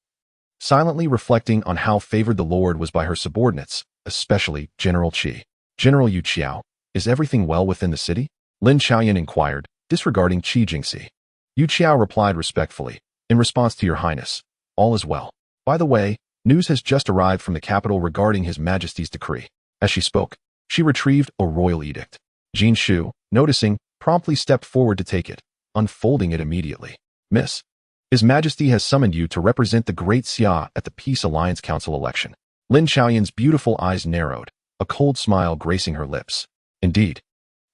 silently reflecting on how favored the lord was by her subordinates, especially General Qi. General Yu Qiao, is everything well within the city? Lin Xiaoyan inquired, disregarding Qi Jingxi. Yu Qiao replied respectfully, in response to your highness, all is well. By the way, news has just arrived from the capital regarding His Majesty's decree. As she spoke, she retrieved a royal edict. Jin Shu, noticing, promptly stepped forward to take it, unfolding it immediately. Miss, His Majesty has summoned you to represent the Great Xia at the Peace Alliance Council election. Lin Xiaoyan's beautiful eyes narrowed, a cold smile gracing her lips. Indeed,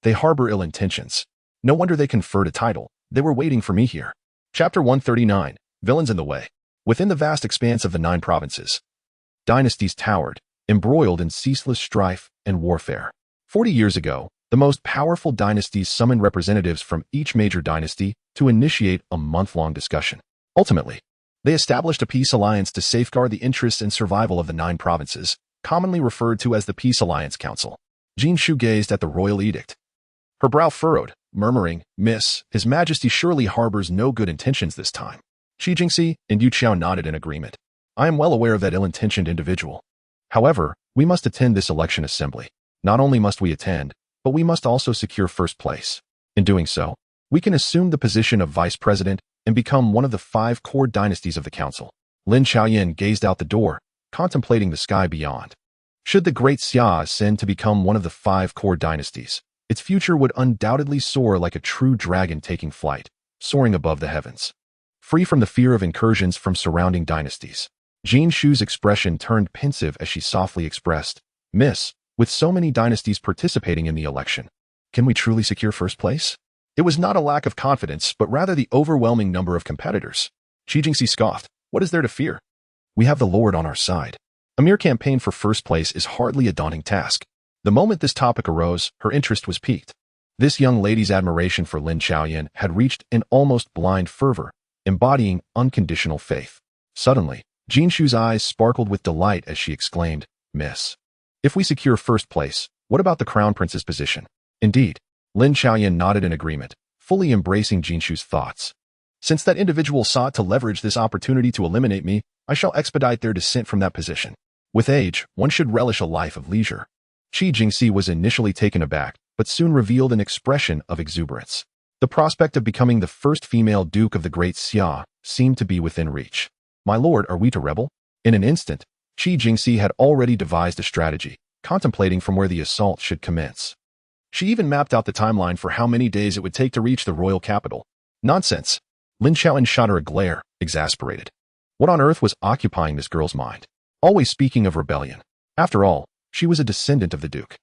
they harbor ill intentions. No wonder they conferred a title. They were waiting for me here. Chapter 139, Villains in the Way. Within the vast expanse of the 9 provinces, dynasties towered, embroiled in ceaseless strife and warfare. 40 years ago, the most powerful dynasties summoned representatives from each major dynasty to initiate a month-long discussion. Ultimately, they established a peace alliance to safeguard the interests and survival of the 9 provinces, commonly referred to as the Peace Alliance Council. Jin Shu gazed at the royal edict, her brow furrowed, murmuring, Miss, His Majesty surely harbors no good intentions this time. Qi Jingxi and Yu Qiao nodded in agreement. I am well aware of that ill-intentioned individual. However, we must attend this election assembly. Not only must we attend, but we must also secure first place. In doing so, we can assume the position of vice president and become one of the 5 core dynasties of the council. Lin Xiaoyan gazed out the door, contemplating the sky beyond. Should the Great Xia ascend to become one of the 5 core dynasties, its future would undoubtedly soar like a true dragon taking flight, soaring above the heavens, free from the fear of incursions from surrounding dynasties. Jin Shu's expression turned pensive as she softly expressed, Miss, with so many dynasties participating in the election, can we truly secure first place? It was not a lack of confidence, but rather the overwhelming number of competitors. Qi Jingxi scoffed, what is there to fear? We have the Lord on our side. A mere campaign for first place is hardly a daunting task. The moment this topic arose, her interest was piqued. This young lady's admiration for Lin Xiaoyan had reached an almost blind fervor, embodying unconditional faith. Suddenly, Jin Shu's eyes sparkled with delight as she exclaimed, Miss, if we secure first place, what about the crown prince's position? Indeed, Lin Xiaoyan nodded in agreement, fully embracing Jin Shu's thoughts. Since that individual sought to leverage this opportunity to eliminate me, I shall expedite their descent from that position. With age, one should relish a life of leisure. Qi Jingxi was initially taken aback, but soon revealed an expression of exuberance. The prospect of becoming the first female duke of the Great Xia seemed to be within reach. My lord, are we to rebel? In an instant, Qi Jingxi had already devised a strategy, contemplating from where the assault should commence. She even mapped out the timeline for how many days it would take to reach the royal capital. Nonsense. Lin Xiaoyan shot her a glare, exasperated. What on earth was occupying this girl's mind? Always speaking of rebellion. After all, she was a descendant of the duke.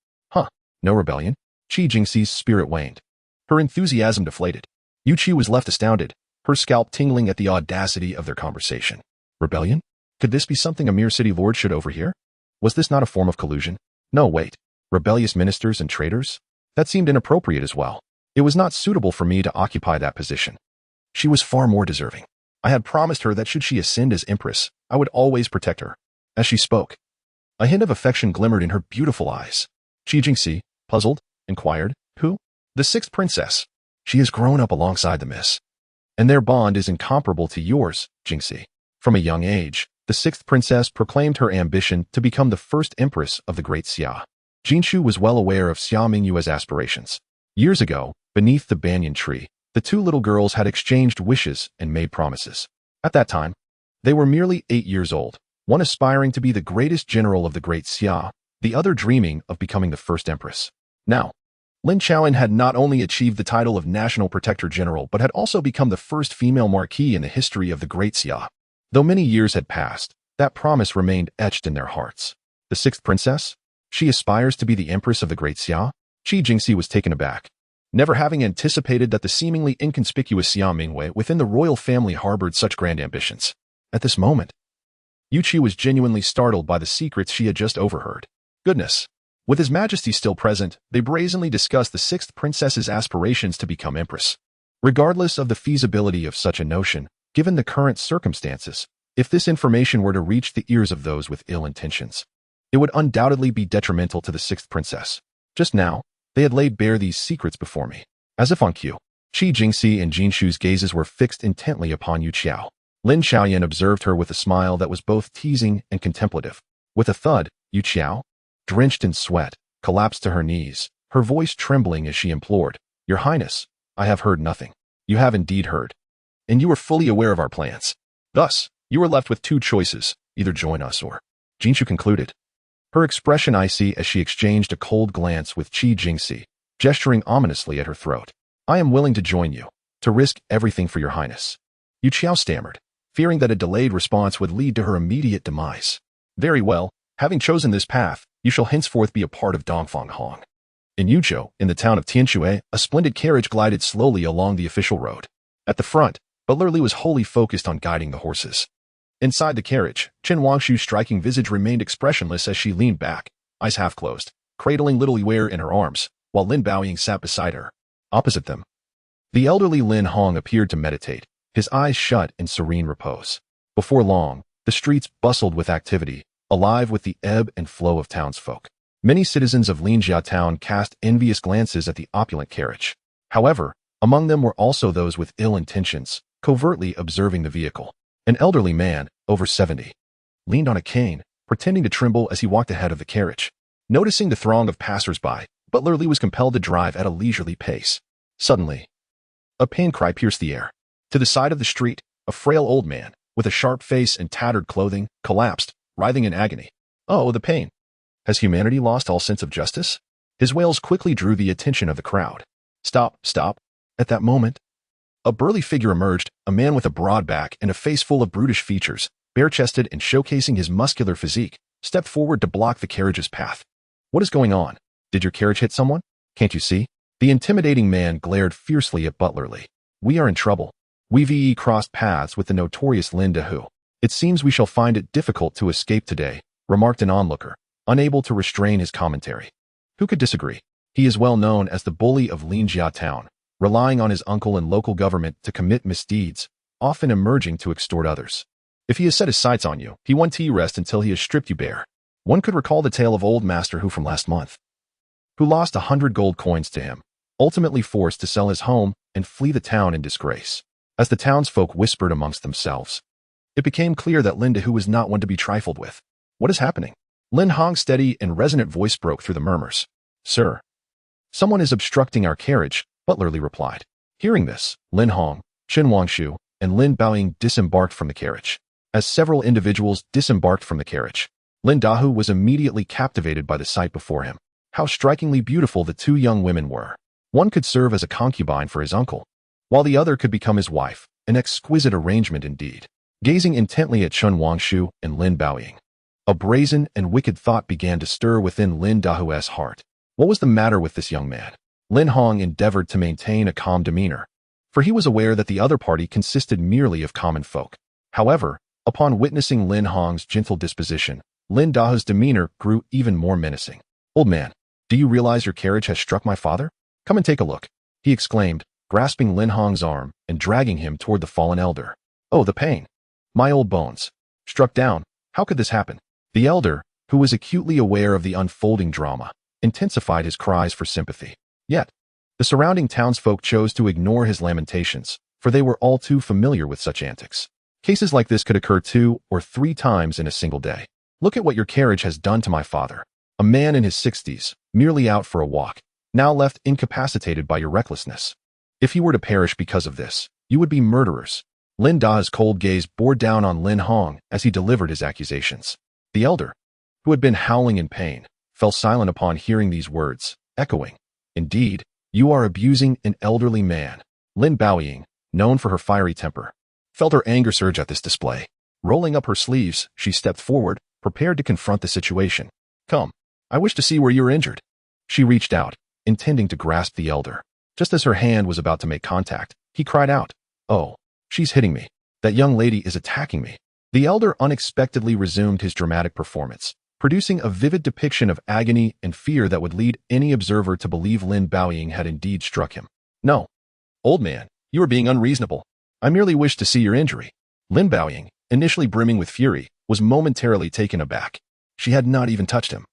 No rebellion? Qi Jingxi's spirit waned. Her enthusiasm deflated. Yu Qi was left astounded, her scalp tingling at the audacity of their conversation. Rebellion? Could this be something a mere city lord should overhear? Was this not a form of collusion? No, wait. Rebellious ministers and traitors? That seemed inappropriate as well. It was not suitable for me to occupy that position. She was far more deserving. I had promised her that should she ascend as empress, I would always protect her. As she spoke, a hint of affection glimmered in her beautiful eyes. Qi Jingxi, puzzled, inquired, who? The sixth princess. She has grown up alongside the miss. And their bond is incomparable to yours, Jingxi. From a young age, the sixth princess proclaimed her ambition to become the first empress of the Great Xia. Jinshu was well aware of Xia Mingyue's aspirations. Years ago, beneath the banyan tree, the two little girls had exchanged wishes and made promises. At that time, they were merely 8 years old, one aspiring to be the greatest general of the Great Xia, the other dreaming of becoming the first empress. Now, Lin Chaoyin had not only achieved the title of National Protector General but had also become the first female marquis in the history of the Great Xia. Though many years had passed, that promise remained etched in their hearts. The sixth princess? She aspires to be the empress of the Great Xia? Qi Jingxi was taken aback, never having anticipated that the seemingly inconspicuous Xia Mingyue within the royal family harbored such grand ambitions. At this moment, Yu Qi was genuinely startled by the secrets she had just overheard. Goodness! With His Majesty still present, they brazenly discussed the sixth princess's aspirations to become empress. Regardless of the feasibility of such a notion, given the current circumstances, if this information were to reach the ears of those with ill intentions, it would undoubtedly be detrimental to the sixth princess. Just now, they had laid bare these secrets before me. As if on cue, Qi Jingxi and Jinshu's gazes were fixed intently upon Yu Qiao. Lin Chaoyin observed her with a smile that was both teasing and contemplative. With a thud, Yu Qiao, drenched in sweat, collapsed to her knees, her voice trembling as she implored, "Your Highness, I have heard nothing. You have indeed heard. And you are fully aware of our plans. Thus, you are left with two choices, either join us or..." Jinshu concluded, her expression icy as she exchanged a cold glance with Qi Jingxi, gesturing ominously at her throat. "I am willing to join you, to risk everything for your Highness." Yu Qiao stammered, fearing that a delayed response would lead to her immediate demise. "Very well, having chosen this path, you shall henceforth be a part of Dongfang Hong." In Yuzhou, in the town of Tianxue, a splendid carriage glided slowly along the official road. At the front, Butler Li was wholly focused on guiding the horses. Inside the carriage, Chen Wangshu's striking visage remained expressionless as she leaned back, eyes half closed, cradling little Yue in her arms, while Lin Baoying sat beside her. Opposite them, the elderly Lin Hong appeared to meditate, his eyes shut in serene repose. Before long, the streets bustled with activity, alive with the ebb and flow of townsfolk. Many citizens of Linjia town cast envious glances at the opulent carriage. However, among them were also those with ill intentions, covertly observing the vehicle. An elderly man, over 70, leaned on a cane, pretending to tremble as he walked ahead of the carriage. Noticing the throng of passers-by, Butler Li was compelled to drive at a leisurely pace. Suddenly, a pain cry pierced the air. To the side of the street, a frail old man, with a sharp face and tattered clothing, collapsed, writhing in agony. Oh, the pain! Has humanity lost all sense of justice? His wails quickly drew the attention of the crowd. Stop, stop. At that moment, a burly figure emerged, a man with a broad back and a face full of brutish features, bare-chested and showcasing his muscular physique, stepped forward to block the carriage's path. What is going on? Did your carriage hit someone? Can't you see? The intimidating man glared fiercely at Butler Li. We are in trouble. We've crossed paths with the notorious Lin Dehu. It seems we shall find it difficult to escape today, remarked an onlooker, unable to restrain his commentary. Who could disagree? He is well known as the bully of Linjia town, relying on his uncle and local government to commit misdeeds, often emerging to extort others. If he has set his sights on you, he won't rest until he has stripped you bare. One could recall the tale of old Master Hu from last month, who lost 100 gold coins to him, ultimately forced to sell his home and flee the town in disgrace. As the townsfolk whispered amongst themselves, it became clear that Lin Dehu was not one to be trifled with. What is happening? Lin Hong's steady and resonant voice broke through the murmurs. Sir, someone is obstructing our carriage, Butler Li replied. Hearing this, Lin Hong, Chen Wangshu, and Lin Baoying disembarked from the carriage. As several individuals disembarked from the carriage, Lin Dahu was immediately captivated by the sight before him. How strikingly beautiful the two young women were. One could serve as a concubine for his uncle, while the other could become his wife, an exquisite arrangement indeed. Gazing intently at Chen Wangshu and Lin Baoying, a brazen and wicked thought began to stir within Lin Dahu's heart. What was the matter with this young man? Lin Hong endeavored to maintain a calm demeanor, for he was aware that the other party consisted merely of common folk. However, upon witnessing Lin Hong's gentle disposition, Lin Dahu's demeanor grew even more menacing. "Old man, do you realize your carriage has struck my father? Come and take a look," he exclaimed, grasping Lin Hong's arm and dragging him toward the fallen elder. "Oh, the pain! My old bones! Struck down! How could this happen?" The elder, who was acutely aware of the unfolding drama, intensified his cries for sympathy. Yet, the surrounding townsfolk chose to ignore his lamentations, for they were all too familiar with such antics. Cases like this could occur 2 or 3 times in a single day. "Look at what your carriage has done to my father. A man in his 60s, merely out for a walk, now left incapacitated by your recklessness. If he were to perish because of this, you would be murderers." Lin Da's cold gaze bore down on Lin Hong as he delivered his accusations. The elder, who had been howling in pain, fell silent upon hearing these words, echoing, "Indeed, you are abusing an elderly man." Lin Baoying, known for her fiery temper, felt her anger surge at this display. Rolling up her sleeves, she stepped forward, prepared to confront the situation. "Come, I wish to see where you are injured." She reached out, intending to grasp the elder. Just as her hand was about to make contact, he cried out, "Oh, she's hitting me. That young lady is attacking me." The elder unexpectedly resumed his dramatic performance, producing a vivid depiction of agony and fear that would lead any observer to believe Lin Baoying had indeed struck him. "No, old man, you are being unreasonable. I merely wish to see your injury." Lin Baoying, initially brimming with fury, was momentarily taken aback. She had not even touched him.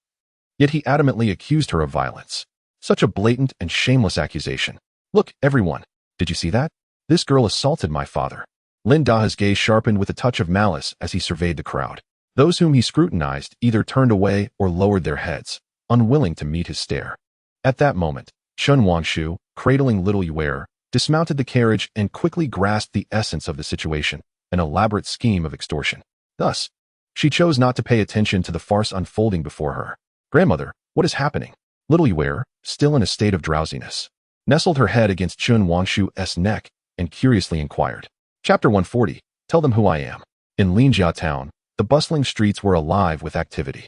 Yet he adamantly accused her of violence. Such a blatant and shameless accusation. "Look, everyone, did you see that? This girl assaulted my father." Lin Da's gaze sharpened with a touch of malice as he surveyed the crowd. Those whom he scrutinized either turned away or lowered their heads, unwilling to meet his stare. At that moment, Chun Wangshu, cradling little Yuer, dismounted the carriage and quickly grasped the essence of the situation, an elaborate scheme of extortion. Thus, she chose not to pay attention to the farce unfolding before her. "Grandmother, what is happening?" Little Yuer, still in a state of drowsiness, nestled her head against Chun Wangshu's neck and curiously inquired. Chapter 140, Tell Them Who I Am. In Linjia town, the bustling streets were alive with activity.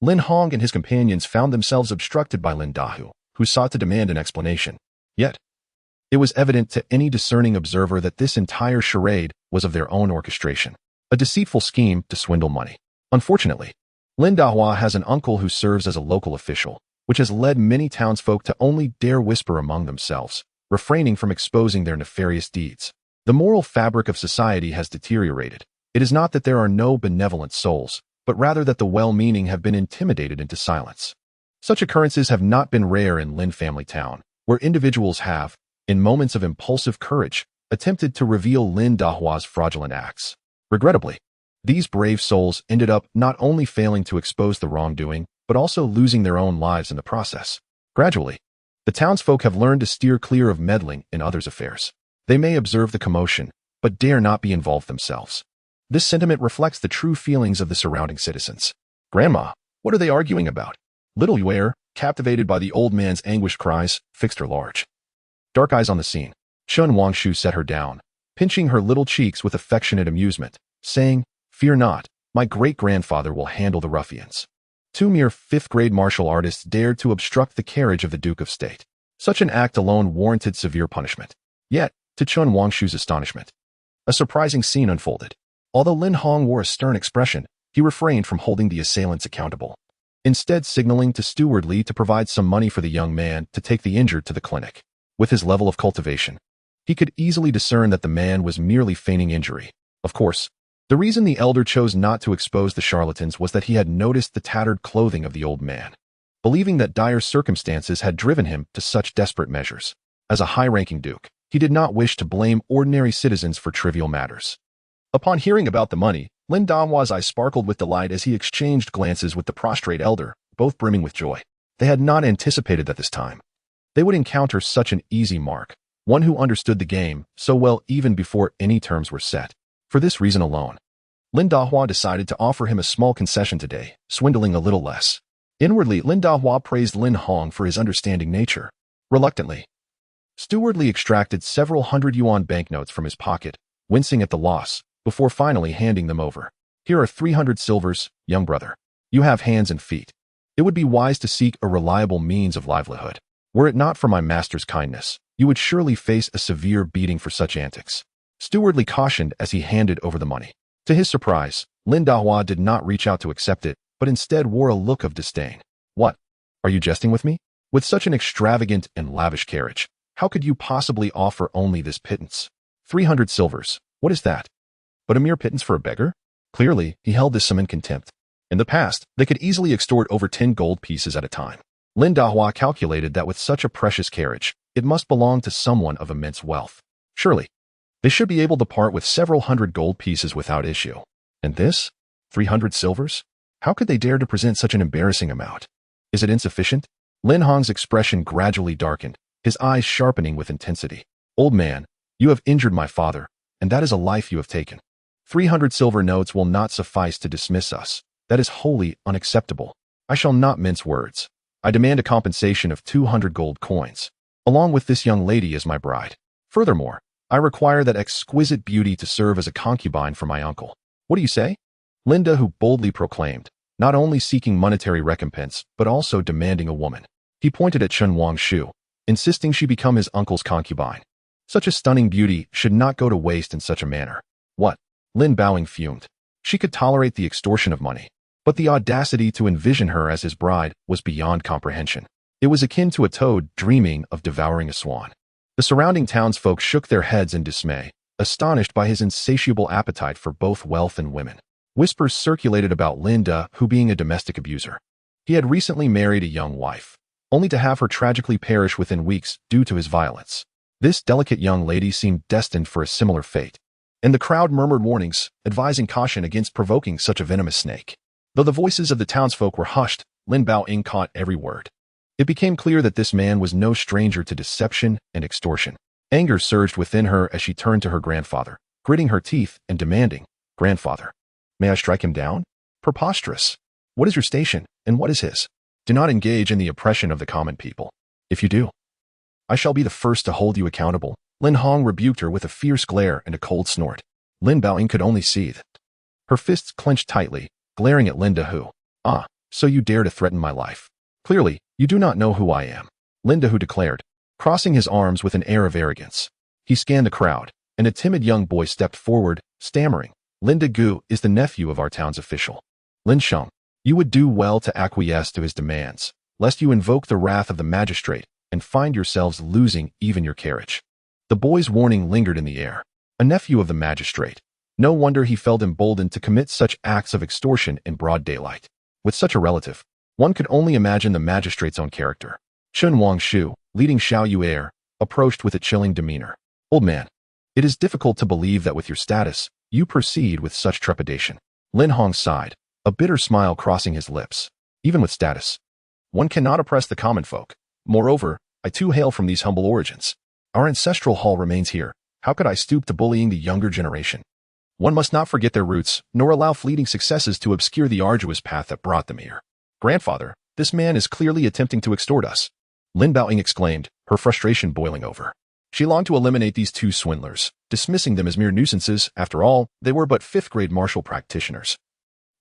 Lin Hong and his companions found themselves obstructed by Lin Dahu, who sought to demand an explanation. Yet, it was evident to any discerning observer that this entire charade was of their own orchestration, a deceitful scheme to swindle money. Unfortunately, Lin Dahua has an uncle who serves as a local official, which has led many townsfolk to only dare whisper among themselves, refraining from exposing their nefarious deeds. The moral fabric of society has deteriorated. It is not that there are no benevolent souls, but rather that the well-meaning have been intimidated into silence. Such occurrences have not been rare in Lin Family Town, where individuals have, in moments of impulsive courage, attempted to reveal Lin Dahua's fraudulent acts. Regrettably, these brave souls ended up not only failing to expose the wrongdoing, but also losing their own lives in the process. Gradually, the townsfolk have learned to steer clear of meddling in others' affairs. They may observe the commotion, but dare not be involved themselves. This sentiment reflects the true feelings of the surrounding citizens. "Grandma, what are they arguing about?" Little Yuer, captivated by the old man's anguished cries, fixed her large, dark eyes on the scene. Chun Wangshu set her down, pinching her little cheeks with affectionate amusement, saying, "Fear not, my great-grandfather will handle the ruffians." 2 mere 5th-grade martial artists dared to obstruct the carriage of the Duke of State. Such an act alone warranted severe punishment. Yet, to Chun Wangshu's astonishment, a surprising scene unfolded. Although Lin Hong wore a stern expression, he refrained from holding the assailants accountable, instead signaling to Steward Li to provide some money for the young man to take the injured to the clinic. With his level of cultivation, he could easily discern that the man was merely feigning injury. Of course, the reason the elder chose not to expose the charlatans was that he had noticed the tattered clothing of the old man, believing that dire circumstances had driven him to such desperate measures. As a high-ranking duke, he did not wish to blame ordinary citizens for trivial matters. Upon hearing about the money, Lin Dahua's eyes sparkled with delight as he exchanged glances with the prostrate elder, both brimming with joy. They had not anticipated that this time they would encounter such an easy mark, one who understood the game so well even before any terms were set. For this reason alone, Lin Dahua decided to offer him a small concession today, swindling a little less. Inwardly, Lin Dahua praised Lin Hong for his understanding nature. Reluctantly, Steward Li extracted several hundred-yuan banknotes from his pocket, wincing at the loss, before finally handing them over. "Here are 300 silvers, young brother. You have hands and feet. It would be wise to seek a reliable means of livelihood. Were it not for my master's kindness, you would surely face a severe beating for such antics. Steward Li cautioned as he handed over the money. To his surprise, Lin Dahua did not reach out to accept it, but instead wore a look of disdain. What? Are you jesting with me? With such an extravagant and lavish carriage, how could you possibly offer only this pittance? 300 silvers. What is that? But a mere pittance for a beggar? Clearly, he held this sum in contempt. In the past, they could easily extort over 10 gold pieces at a time. Lin Dahua calculated that with such a precious carriage, it must belong to someone of immense wealth. Surely, they should be able to part with several hundred gold pieces without issue. And this? 300 silvers? How could they dare to present such an embarrassing amount? Is it insufficient? Lin Hong's expression gradually darkened, his eyes sharpening with intensity. Old man, you have injured my father, and that is a life you have taken. 300 silver notes will not suffice to dismiss us. That is wholly unacceptable. I shall not mince words. I demand a compensation of 200 gold coins, along with this young lady as my bride. Furthermore, I require that exquisite beauty to serve as a concubine for my uncle. What do you say? Linda, who boldly proclaimed, not only seeking monetary recompense, but also demanding a woman. He pointed at Chen Wangshu, insisting she become his uncle's concubine. Such a stunning beauty should not go to waste in such a manner. What? Lin Baoing fumed. She could tolerate the extortion of money, but the audacity to envision her as his bride was beyond comprehension. It was akin to a toad dreaming of devouring a swan. The surrounding townsfolk shook their heads in dismay, astonished by his insatiable appetite for both wealth and women. Whispers circulated about Linda, who being a domestic abuser. He had recently married a young wife, only to have her tragically perish within weeks due to his violence. This delicate young lady seemed destined for a similar fate, and the crowd murmured warnings, advising caution against provoking such a venomous snake. Though the voices of the townsfolk were hushed, Lin Baoing caught every word. It became clear that this man was no stranger to deception and extortion. Anger surged within her as she turned to her grandfather, gritting her teeth and demanding, "Grandfather, may I strike him down? Preposterous. What is your station, and what is his? Do not engage in the oppression of the common people. If you do, I shall be the first to hold you accountable." Lin Hong rebuked her with a fierce glare and a cold snort. Lin Baoing could only seethe. Her fists clenched tightly, glaring at Linda, who, so you dare to threaten my life. Clearly, you do not know who I am, Linda, who declared, crossing his arms with an air of arrogance. He scanned the crowd, and a timid young boy stepped forward, stammering, "Linda Gu is the nephew of our town's official. Lin Sheng, you would do well to acquiesce to his demands, lest you invoke the wrath of the magistrate and find yourselves losing even your carriage." The boy's warning lingered in the air. A nephew of the magistrate. No wonder he felt emboldened to commit such acts of extortion in broad daylight. With such a relative, one could only imagine the magistrate's own character. Chen Wangshu, leading Xiao Yu'er, approached with a chilling demeanor. "Old man, it is difficult to believe that with your status, you proceed with such trepidation." Lin Hong sighed, a bitter smile crossing his lips. "Even with status, one cannot oppress the common folk. Moreover, I too hail from these humble origins. Our ancestral hall remains here. How could I stoop to bullying the younger generation? One must not forget their roots, nor allow fleeting successes to obscure the arduous path that brought them here. Grandfather, this man is clearly attempting to extort us." Lin Baoing exclaimed, her frustration boiling over. She longed to eliminate these two swindlers, dismissing them as mere nuisances. After all, they were but fifth-grade martial practitioners,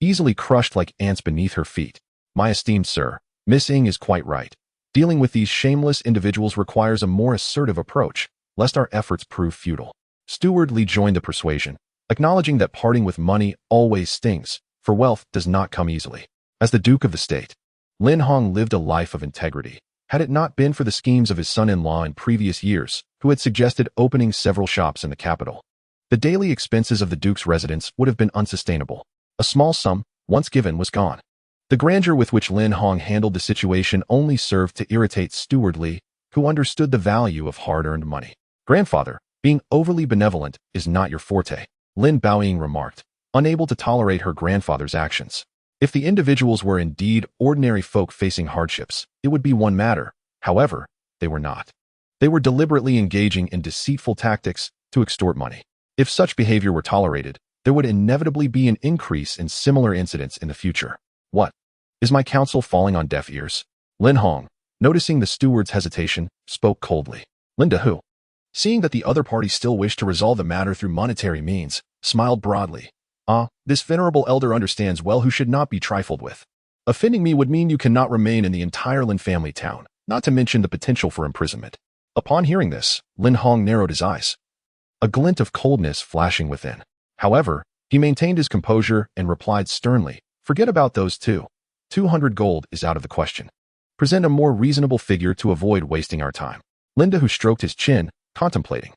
easily crushed like ants beneath her feet. "My esteemed sir, Miss Ng is quite right. Dealing with these shameless individuals requires a more assertive approach, lest our efforts prove futile." Steward Li joined the persuasion, acknowledging that parting with money always stings, for wealth does not come easily. As the Duke of the State, Lin Hong lived a life of integrity. Had it not been for the schemes of his son-in-law in previous years, who had suggested opening several shops in the capital, the daily expenses of the Duke's residence would have been unsustainable. A small sum, once given, was gone. The grandeur with which Lin Hong handled the situation only served to irritate Steward Li, who understood the value of hard-earned money. "Grandfather, being overly benevolent is not your forte," Lin Baoing remarked, unable to tolerate her grandfather's actions. If the individuals were indeed ordinary folk facing hardships, it would be one matter. However, they were not. They were deliberately engaging in deceitful tactics to extort money. If such behavior were tolerated, there would inevitably be an increase in similar incidents in the future. "What? Is my counsel falling on deaf ears?" Lin Hong, noticing the steward's hesitation, spoke coldly. Linda, who, seeing that the other party still wished to resolve the matter through monetary means, smiled broadly. This venerable elder understands well who should not be trifled with. Offending me would mean you cannot remain in the entire Lin family town, not to mention the potential for imprisonment. Upon hearing this, Lin Hong narrowed his eyes, a glint of coldness flashing within. However, he maintained his composure and replied sternly, "Forget about those two. 200 gold is out of the question. Present a more reasonable figure to avoid wasting our time." Linda, who stroked his chin, contemplating.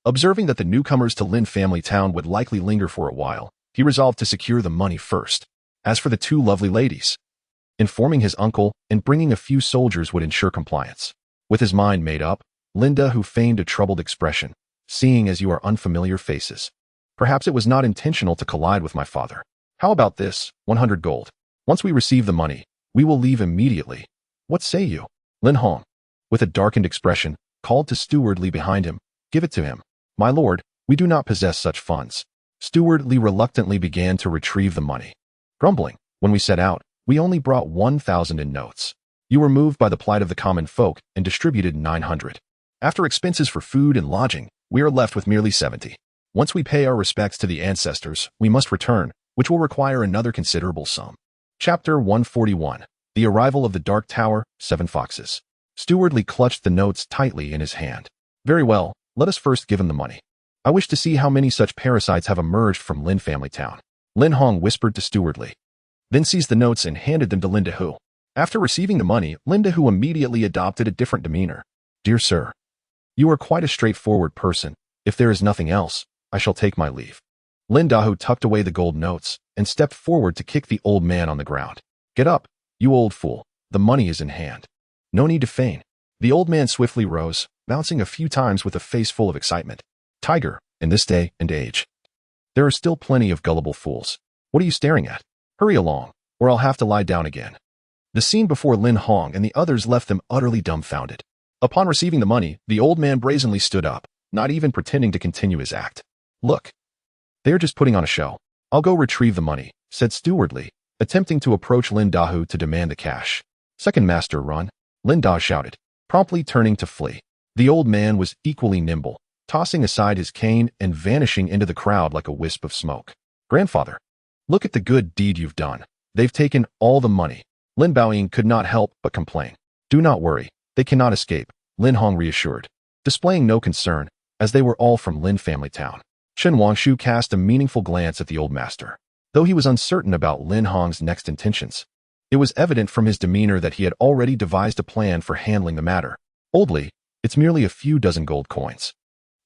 Observing that the newcomers to Lin family town would likely linger for a while, he resolved to secure the money first. As for the two lovely ladies, informing his uncle and bringing a few soldiers would ensure compliance. With his mind made up, Linda, who feigned a troubled expression, "Seeing as you are unfamiliar faces, perhaps it was not intentional to collide with my father. How about this, 100 gold? Once we receive the money, we will leave immediately. What say you?" Lin Hong, with a darkened expression, called to Steward Li behind him, "Give it to him." "My lord, we do not possess such funds." Steward Li reluctantly began to retrieve the money, grumbling, "When we set out, we only brought 1,000 in notes. You were moved by the plight of the common folk and distributed 900. After expenses for food and lodging, we are left with merely 70. Once we pay our respects to the ancestors, we must return, which will require another considerable sum." Chapter 141. The Arrival of the Dark Tower, 7 Foxes. Steward Li clutched the notes tightly in his hand. "Very well, let us first give him the money. I wish to see how many such parasites have emerged from Lin family town." Lin Hong whispered to Steward Li, then seized the notes and handed them to Linda Hu. After receiving the money, Linda Hu immediately adopted a different demeanor. "Dear sir, you are quite a straightforward person. If there is nothing else, I shall take my leave." Linda Hu tucked away the gold notes and stepped forward to kick the old man on the ground. "Get up, you old fool. The money is in hand. No need to feign." The old man swiftly rose, bouncing a few times with a face full of excitement. "Tiger, in this day and age, there are still plenty of gullible fools. What are you staring at? Hurry along, or I'll have to lie down again." The scene before Lin Hong and the others left them utterly dumbfounded. Upon receiving the money, the old man brazenly stood up, not even pretending to continue his act. "Look, they are just putting on a show. I'll go retrieve the money," said Steward Li, attempting to approach Lin Dahu to demand the cash. "Second master, run," Lin Da shouted, promptly turning to flee. The old man was equally nimble, tossing aside his cane and vanishing into the crowd like a wisp of smoke. "Grandfather, look at the good deed you've done. They've taken all the money." Lin Baoying could not help but complain. "Do not worry, they cannot escape," Lin Hong reassured, displaying no concern, as they were all from Lin family town. Chen Wangshu cast a meaningful glance at the old master. Though he was uncertain about Lin Hong's next intentions, it was evident from his demeanor that he had already devised a plan for handling the matter. "Old Li, it's merely a few dozen gold coins.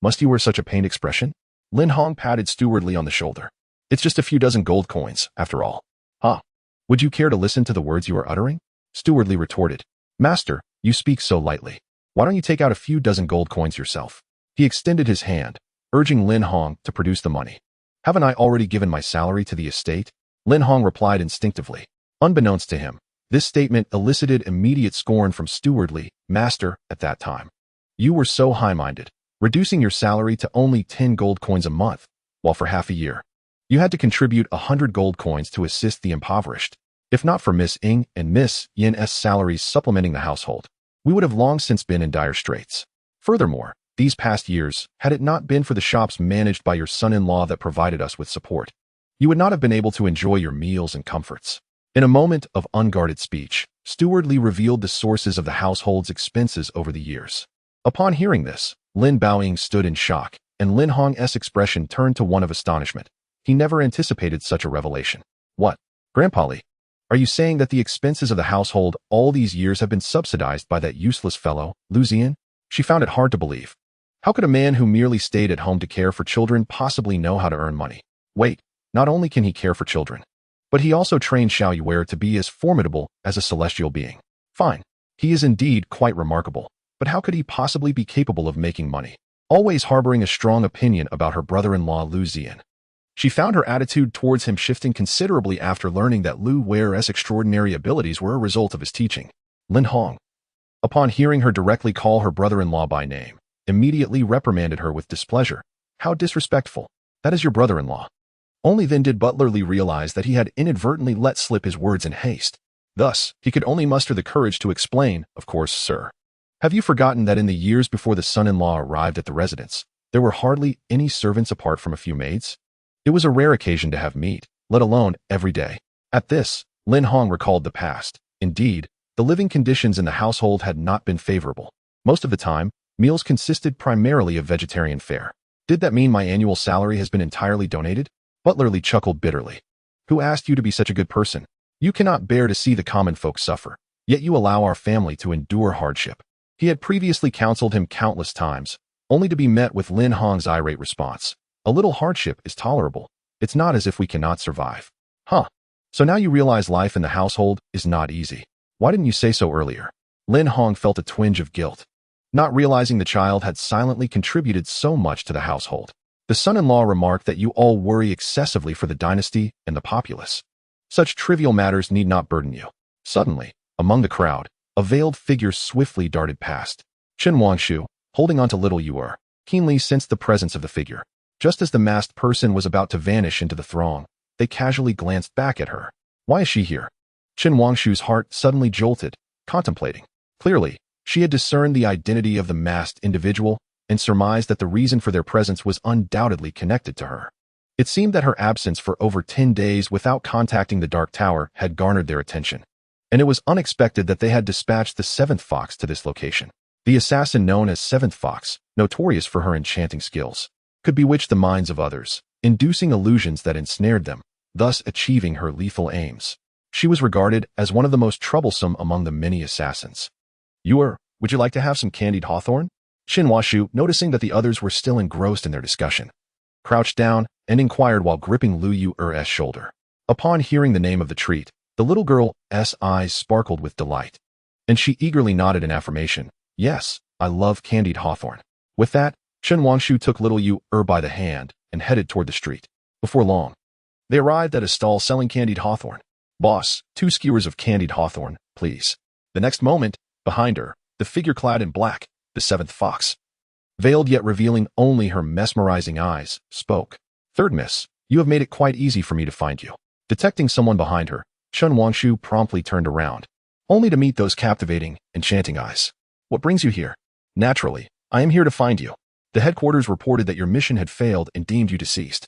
Must you wear such a pained expression?" Lin Hong patted Steward Li on the shoulder. "It's just a few dozen gold coins, after all." "Huh? Would you care to listen to the words you are uttering?" Steward Li retorted. "Master, you speak so lightly. Why don't you take out a few dozen gold coins yourself?" He extended his hand, urging Lin Hong to produce the money. "Haven't I already given my salary to the estate?" Lin Hong replied instinctively. Unbeknownst to him, this statement elicited immediate scorn from Steward Li. "Master, at that time, you were so high-minded, reducing your salary to only 10 gold coins a month, while for half a year, you had to contribute 100 gold coins to assist the impoverished. If not for Miss Ng and Miss Yin's salaries supplementing the household, we would have long since been in dire straits. Furthermore, these past years, had it not been for the shops managed by your son-in-law that provided us with support, you would not have been able to enjoy your meals and comforts." In a moment of unguarded speech, Steward Li revealed the sources of the household's expenses over the years. Upon hearing this, Lin Baoying stood in shock, and Lin Hong's expression turned to one of astonishment. He never anticipated such a revelation. "What, Grandpa Li? Are you saying that the expenses of the household all these years have been subsidized by that useless fellow, Liu Ziyan?" She found it hard to believe. How could a man who merely stayed at home to care for children possibly know how to earn money? Wait, not only can he care for children, but he also trained Xiao Yuer to be as formidable as a celestial being. Fine, he is indeed quite remarkable, but how could he possibly be capable of making money? Always harboring a strong opinion about her brother-in-law Liu Ziyan, she found her attitude towards him shifting considerably after learning that Liu Weir's extraordinary abilities were a result of his teaching. Lin Hong, upon hearing her directly call her brother-in-law by name, immediately reprimanded her with displeasure. "How disrespectful. That is your brother-in-law." Only then did Butler Li realize that he had inadvertently let slip his words in haste. Thus, he could only muster the courage to explain, "Of course, sir. Have you forgotten that in the years before the son-in-law arrived at the residence, there were hardly any servants apart from a few maids? It was a rare occasion to have meat, let alone every day." At this, Lin Hong recalled the past. Indeed, the living conditions in the household had not been favorable. Most of the time, meals consisted primarily of vegetarian fare. Did that mean my annual salary has been entirely donated? Butler Li chuckled bitterly. Who asked you to be such a good person? You cannot bear to see the common folk suffer, yet you allow our family to endure hardship. He had previously counseled him countless times, only to be met with Lin Hong's irate response. A little hardship is tolerable. It's not as if we cannot survive. Huh. So now you realize life in the household is not easy. Why didn't you say so earlier? Lin Hong felt a twinge of guilt, not realizing the child had silently contributed so much to the household. The son-in-law remarked that you all worry excessively for the dynasty and the populace. Such trivial matters need not burden you. Suddenly, among the crowd, a veiled figure swiftly darted past. Chen Wangshu, holding onto little Yuer, keenly sensed the presence of the figure. Just as the masked person was about to vanish into the throng, they casually glanced back at her. Why is she here? Chen Wangshu's heart suddenly jolted, contemplating. Clearly, she had discerned the identity of the masked individual and surmised that the reason for their presence was undoubtedly connected to her. It seemed that her absence for over 10 days without contacting the Dark Tower had garnered their attention, and it was unexpected that they had dispatched the Seventh Fox to this location. The assassin known as Seventh Fox, notorious for her enchanting skills, could bewitch the minds of others, inducing illusions that ensnared them, thus achieving her lethal aims. She was regarded as one of the most troublesome among the many assassins. Would you like to have some candied hawthorn? Shin Washu, noticing that the others were still engrossed in their discussion, crouched down and inquired while gripping Lu Yu's shoulder. Upon hearing the name of the treat, the little girl's eyes sparkled with delight, and she eagerly nodded in affirmation. Yes, I love candied hawthorn. With that, Chen Wangshu took little Yu by the hand and headed toward the street. Before long, they arrived at a stall selling candied hawthorn. Boss, 2 skewers of candied hawthorn, please. The next moment, behind her, the figure clad in black, the Seventh Fox, veiled yet revealing only her mesmerizing eyes, spoke. Third miss, you have made it quite easy for me to find you. Detecting someone behind her, Chen Wangshu promptly turned around, only to meet those captivating, enchanting eyes. What brings you here? Naturally, I am here to find you. The headquarters reported that your mission had failed and deemed you deceased.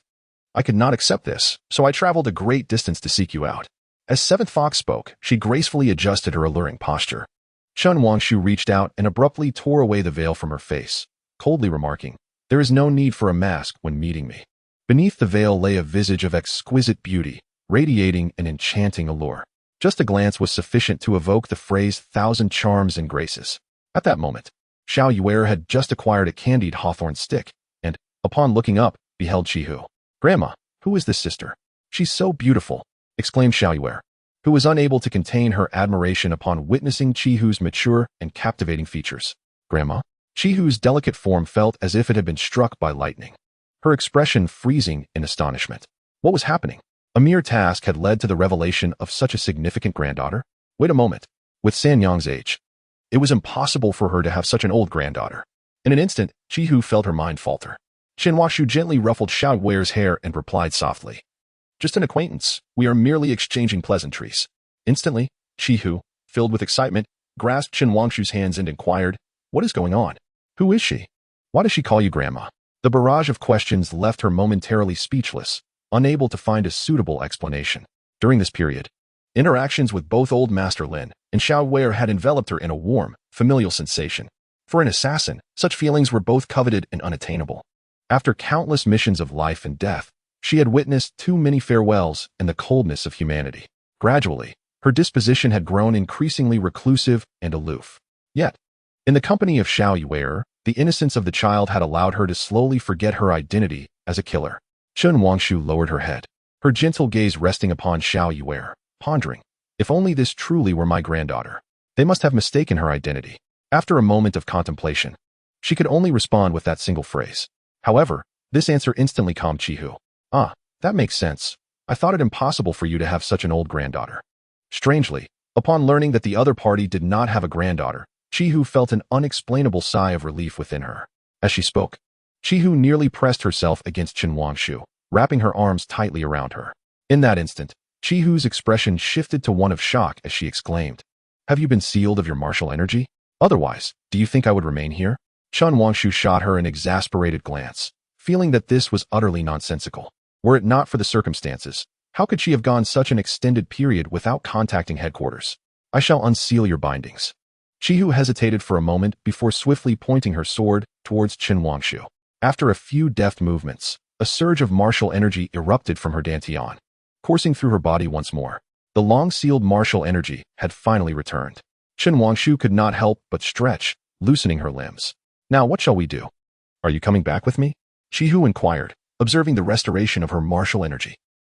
I could not accept this, so I traveled a great distance to seek you out. As Seventh Fox spoke, she gracefully adjusted her alluring posture. Chen Wangshu reached out and abruptly tore away the veil from her face, coldly remarking, there is no need for a mask when meeting me. Beneath the veil lay a visage of exquisite beauty, radiating an enchanting allure. Just a glance was sufficient to evoke the phrase 1,000 charms and graces. At that moment, Xiao Yuer had just acquired a candied hawthorn stick, and, upon looking up, beheld Chihu. Grandma, who is this sister? She's so beautiful, exclaimed Xiao Yuer, who was unable to contain her admiration upon witnessing Chihu's mature and captivating features. Grandma? Chihu's delicate form felt as if it had been struck by lightning, her expression freezing in astonishment. What was happening? A mere task had led to the revelation of such a significant granddaughter? Wait a moment. With Sanyang's age, it was impossible for her to have such an old granddaughter. In an instant, Chihu felt her mind falter. Shinwashu gently ruffled Xiao Weir's hair and replied softly, just an acquaintance. We are merely exchanging pleasantries. Instantly, Chihu, filled with excitement, grasped Chen Wangshu's hands and inquired, what is going on? Who is she? Why does she call you grandma? The barrage of questions left her momentarily speechless, unable to find a suitable explanation. During this period, interactions with both Old Master Lin and Xiao Wei had enveloped her in a warm, familial sensation. For an assassin, such feelings were both coveted and unattainable. After countless missions of life and death, she had witnessed too many farewells and the coldness of humanity. Gradually, her disposition had grown increasingly reclusive and aloof. Yet, in the company of Xiao Yuer, the innocence of the child had allowed her to slowly forget her identity as a killer. Chen Wangshu lowered her head, her gentle gaze resting upon Xiao Yuer, pondering, if only this truly were my granddaughter. They must have mistaken her identity. After a moment of contemplation, she could only respond with that single phrase. However, this answer instantly calmed Chihu. Ah, that makes sense. I thought it impossible for you to have such an old granddaughter. Strangely, upon learning that the other party did not have a granddaughter, Chihu felt an unexplainable sigh of relief within her. As she spoke, Chihu nearly pressed herself against Chen Wangshu, wrapping her arms tightly around her. In that instant, Chihu's expression shifted to one of shock as she exclaimed, have you been sealed of your martial energy? Otherwise, do you think I would remain here? Chen Wangshu shot her an exasperated glance, feeling that this was utterly nonsensical. Were it not for the circumstances, How could she have gone such an extended period without contacting headquarters? I shall unseal your bindings. Chihu hesitated for a moment before swiftly pointing her sword towards Qin Wangshu. After a few deft movements, a surge of martial energy erupted from her dantian, coursing through her body once more. The long-sealed martial energy had finally returned. Qin Wangshu could not help but stretch, loosening her limbs. Now what shall we do? Are you coming back with me? Chihu inquired, observing the restoration of her martial energy.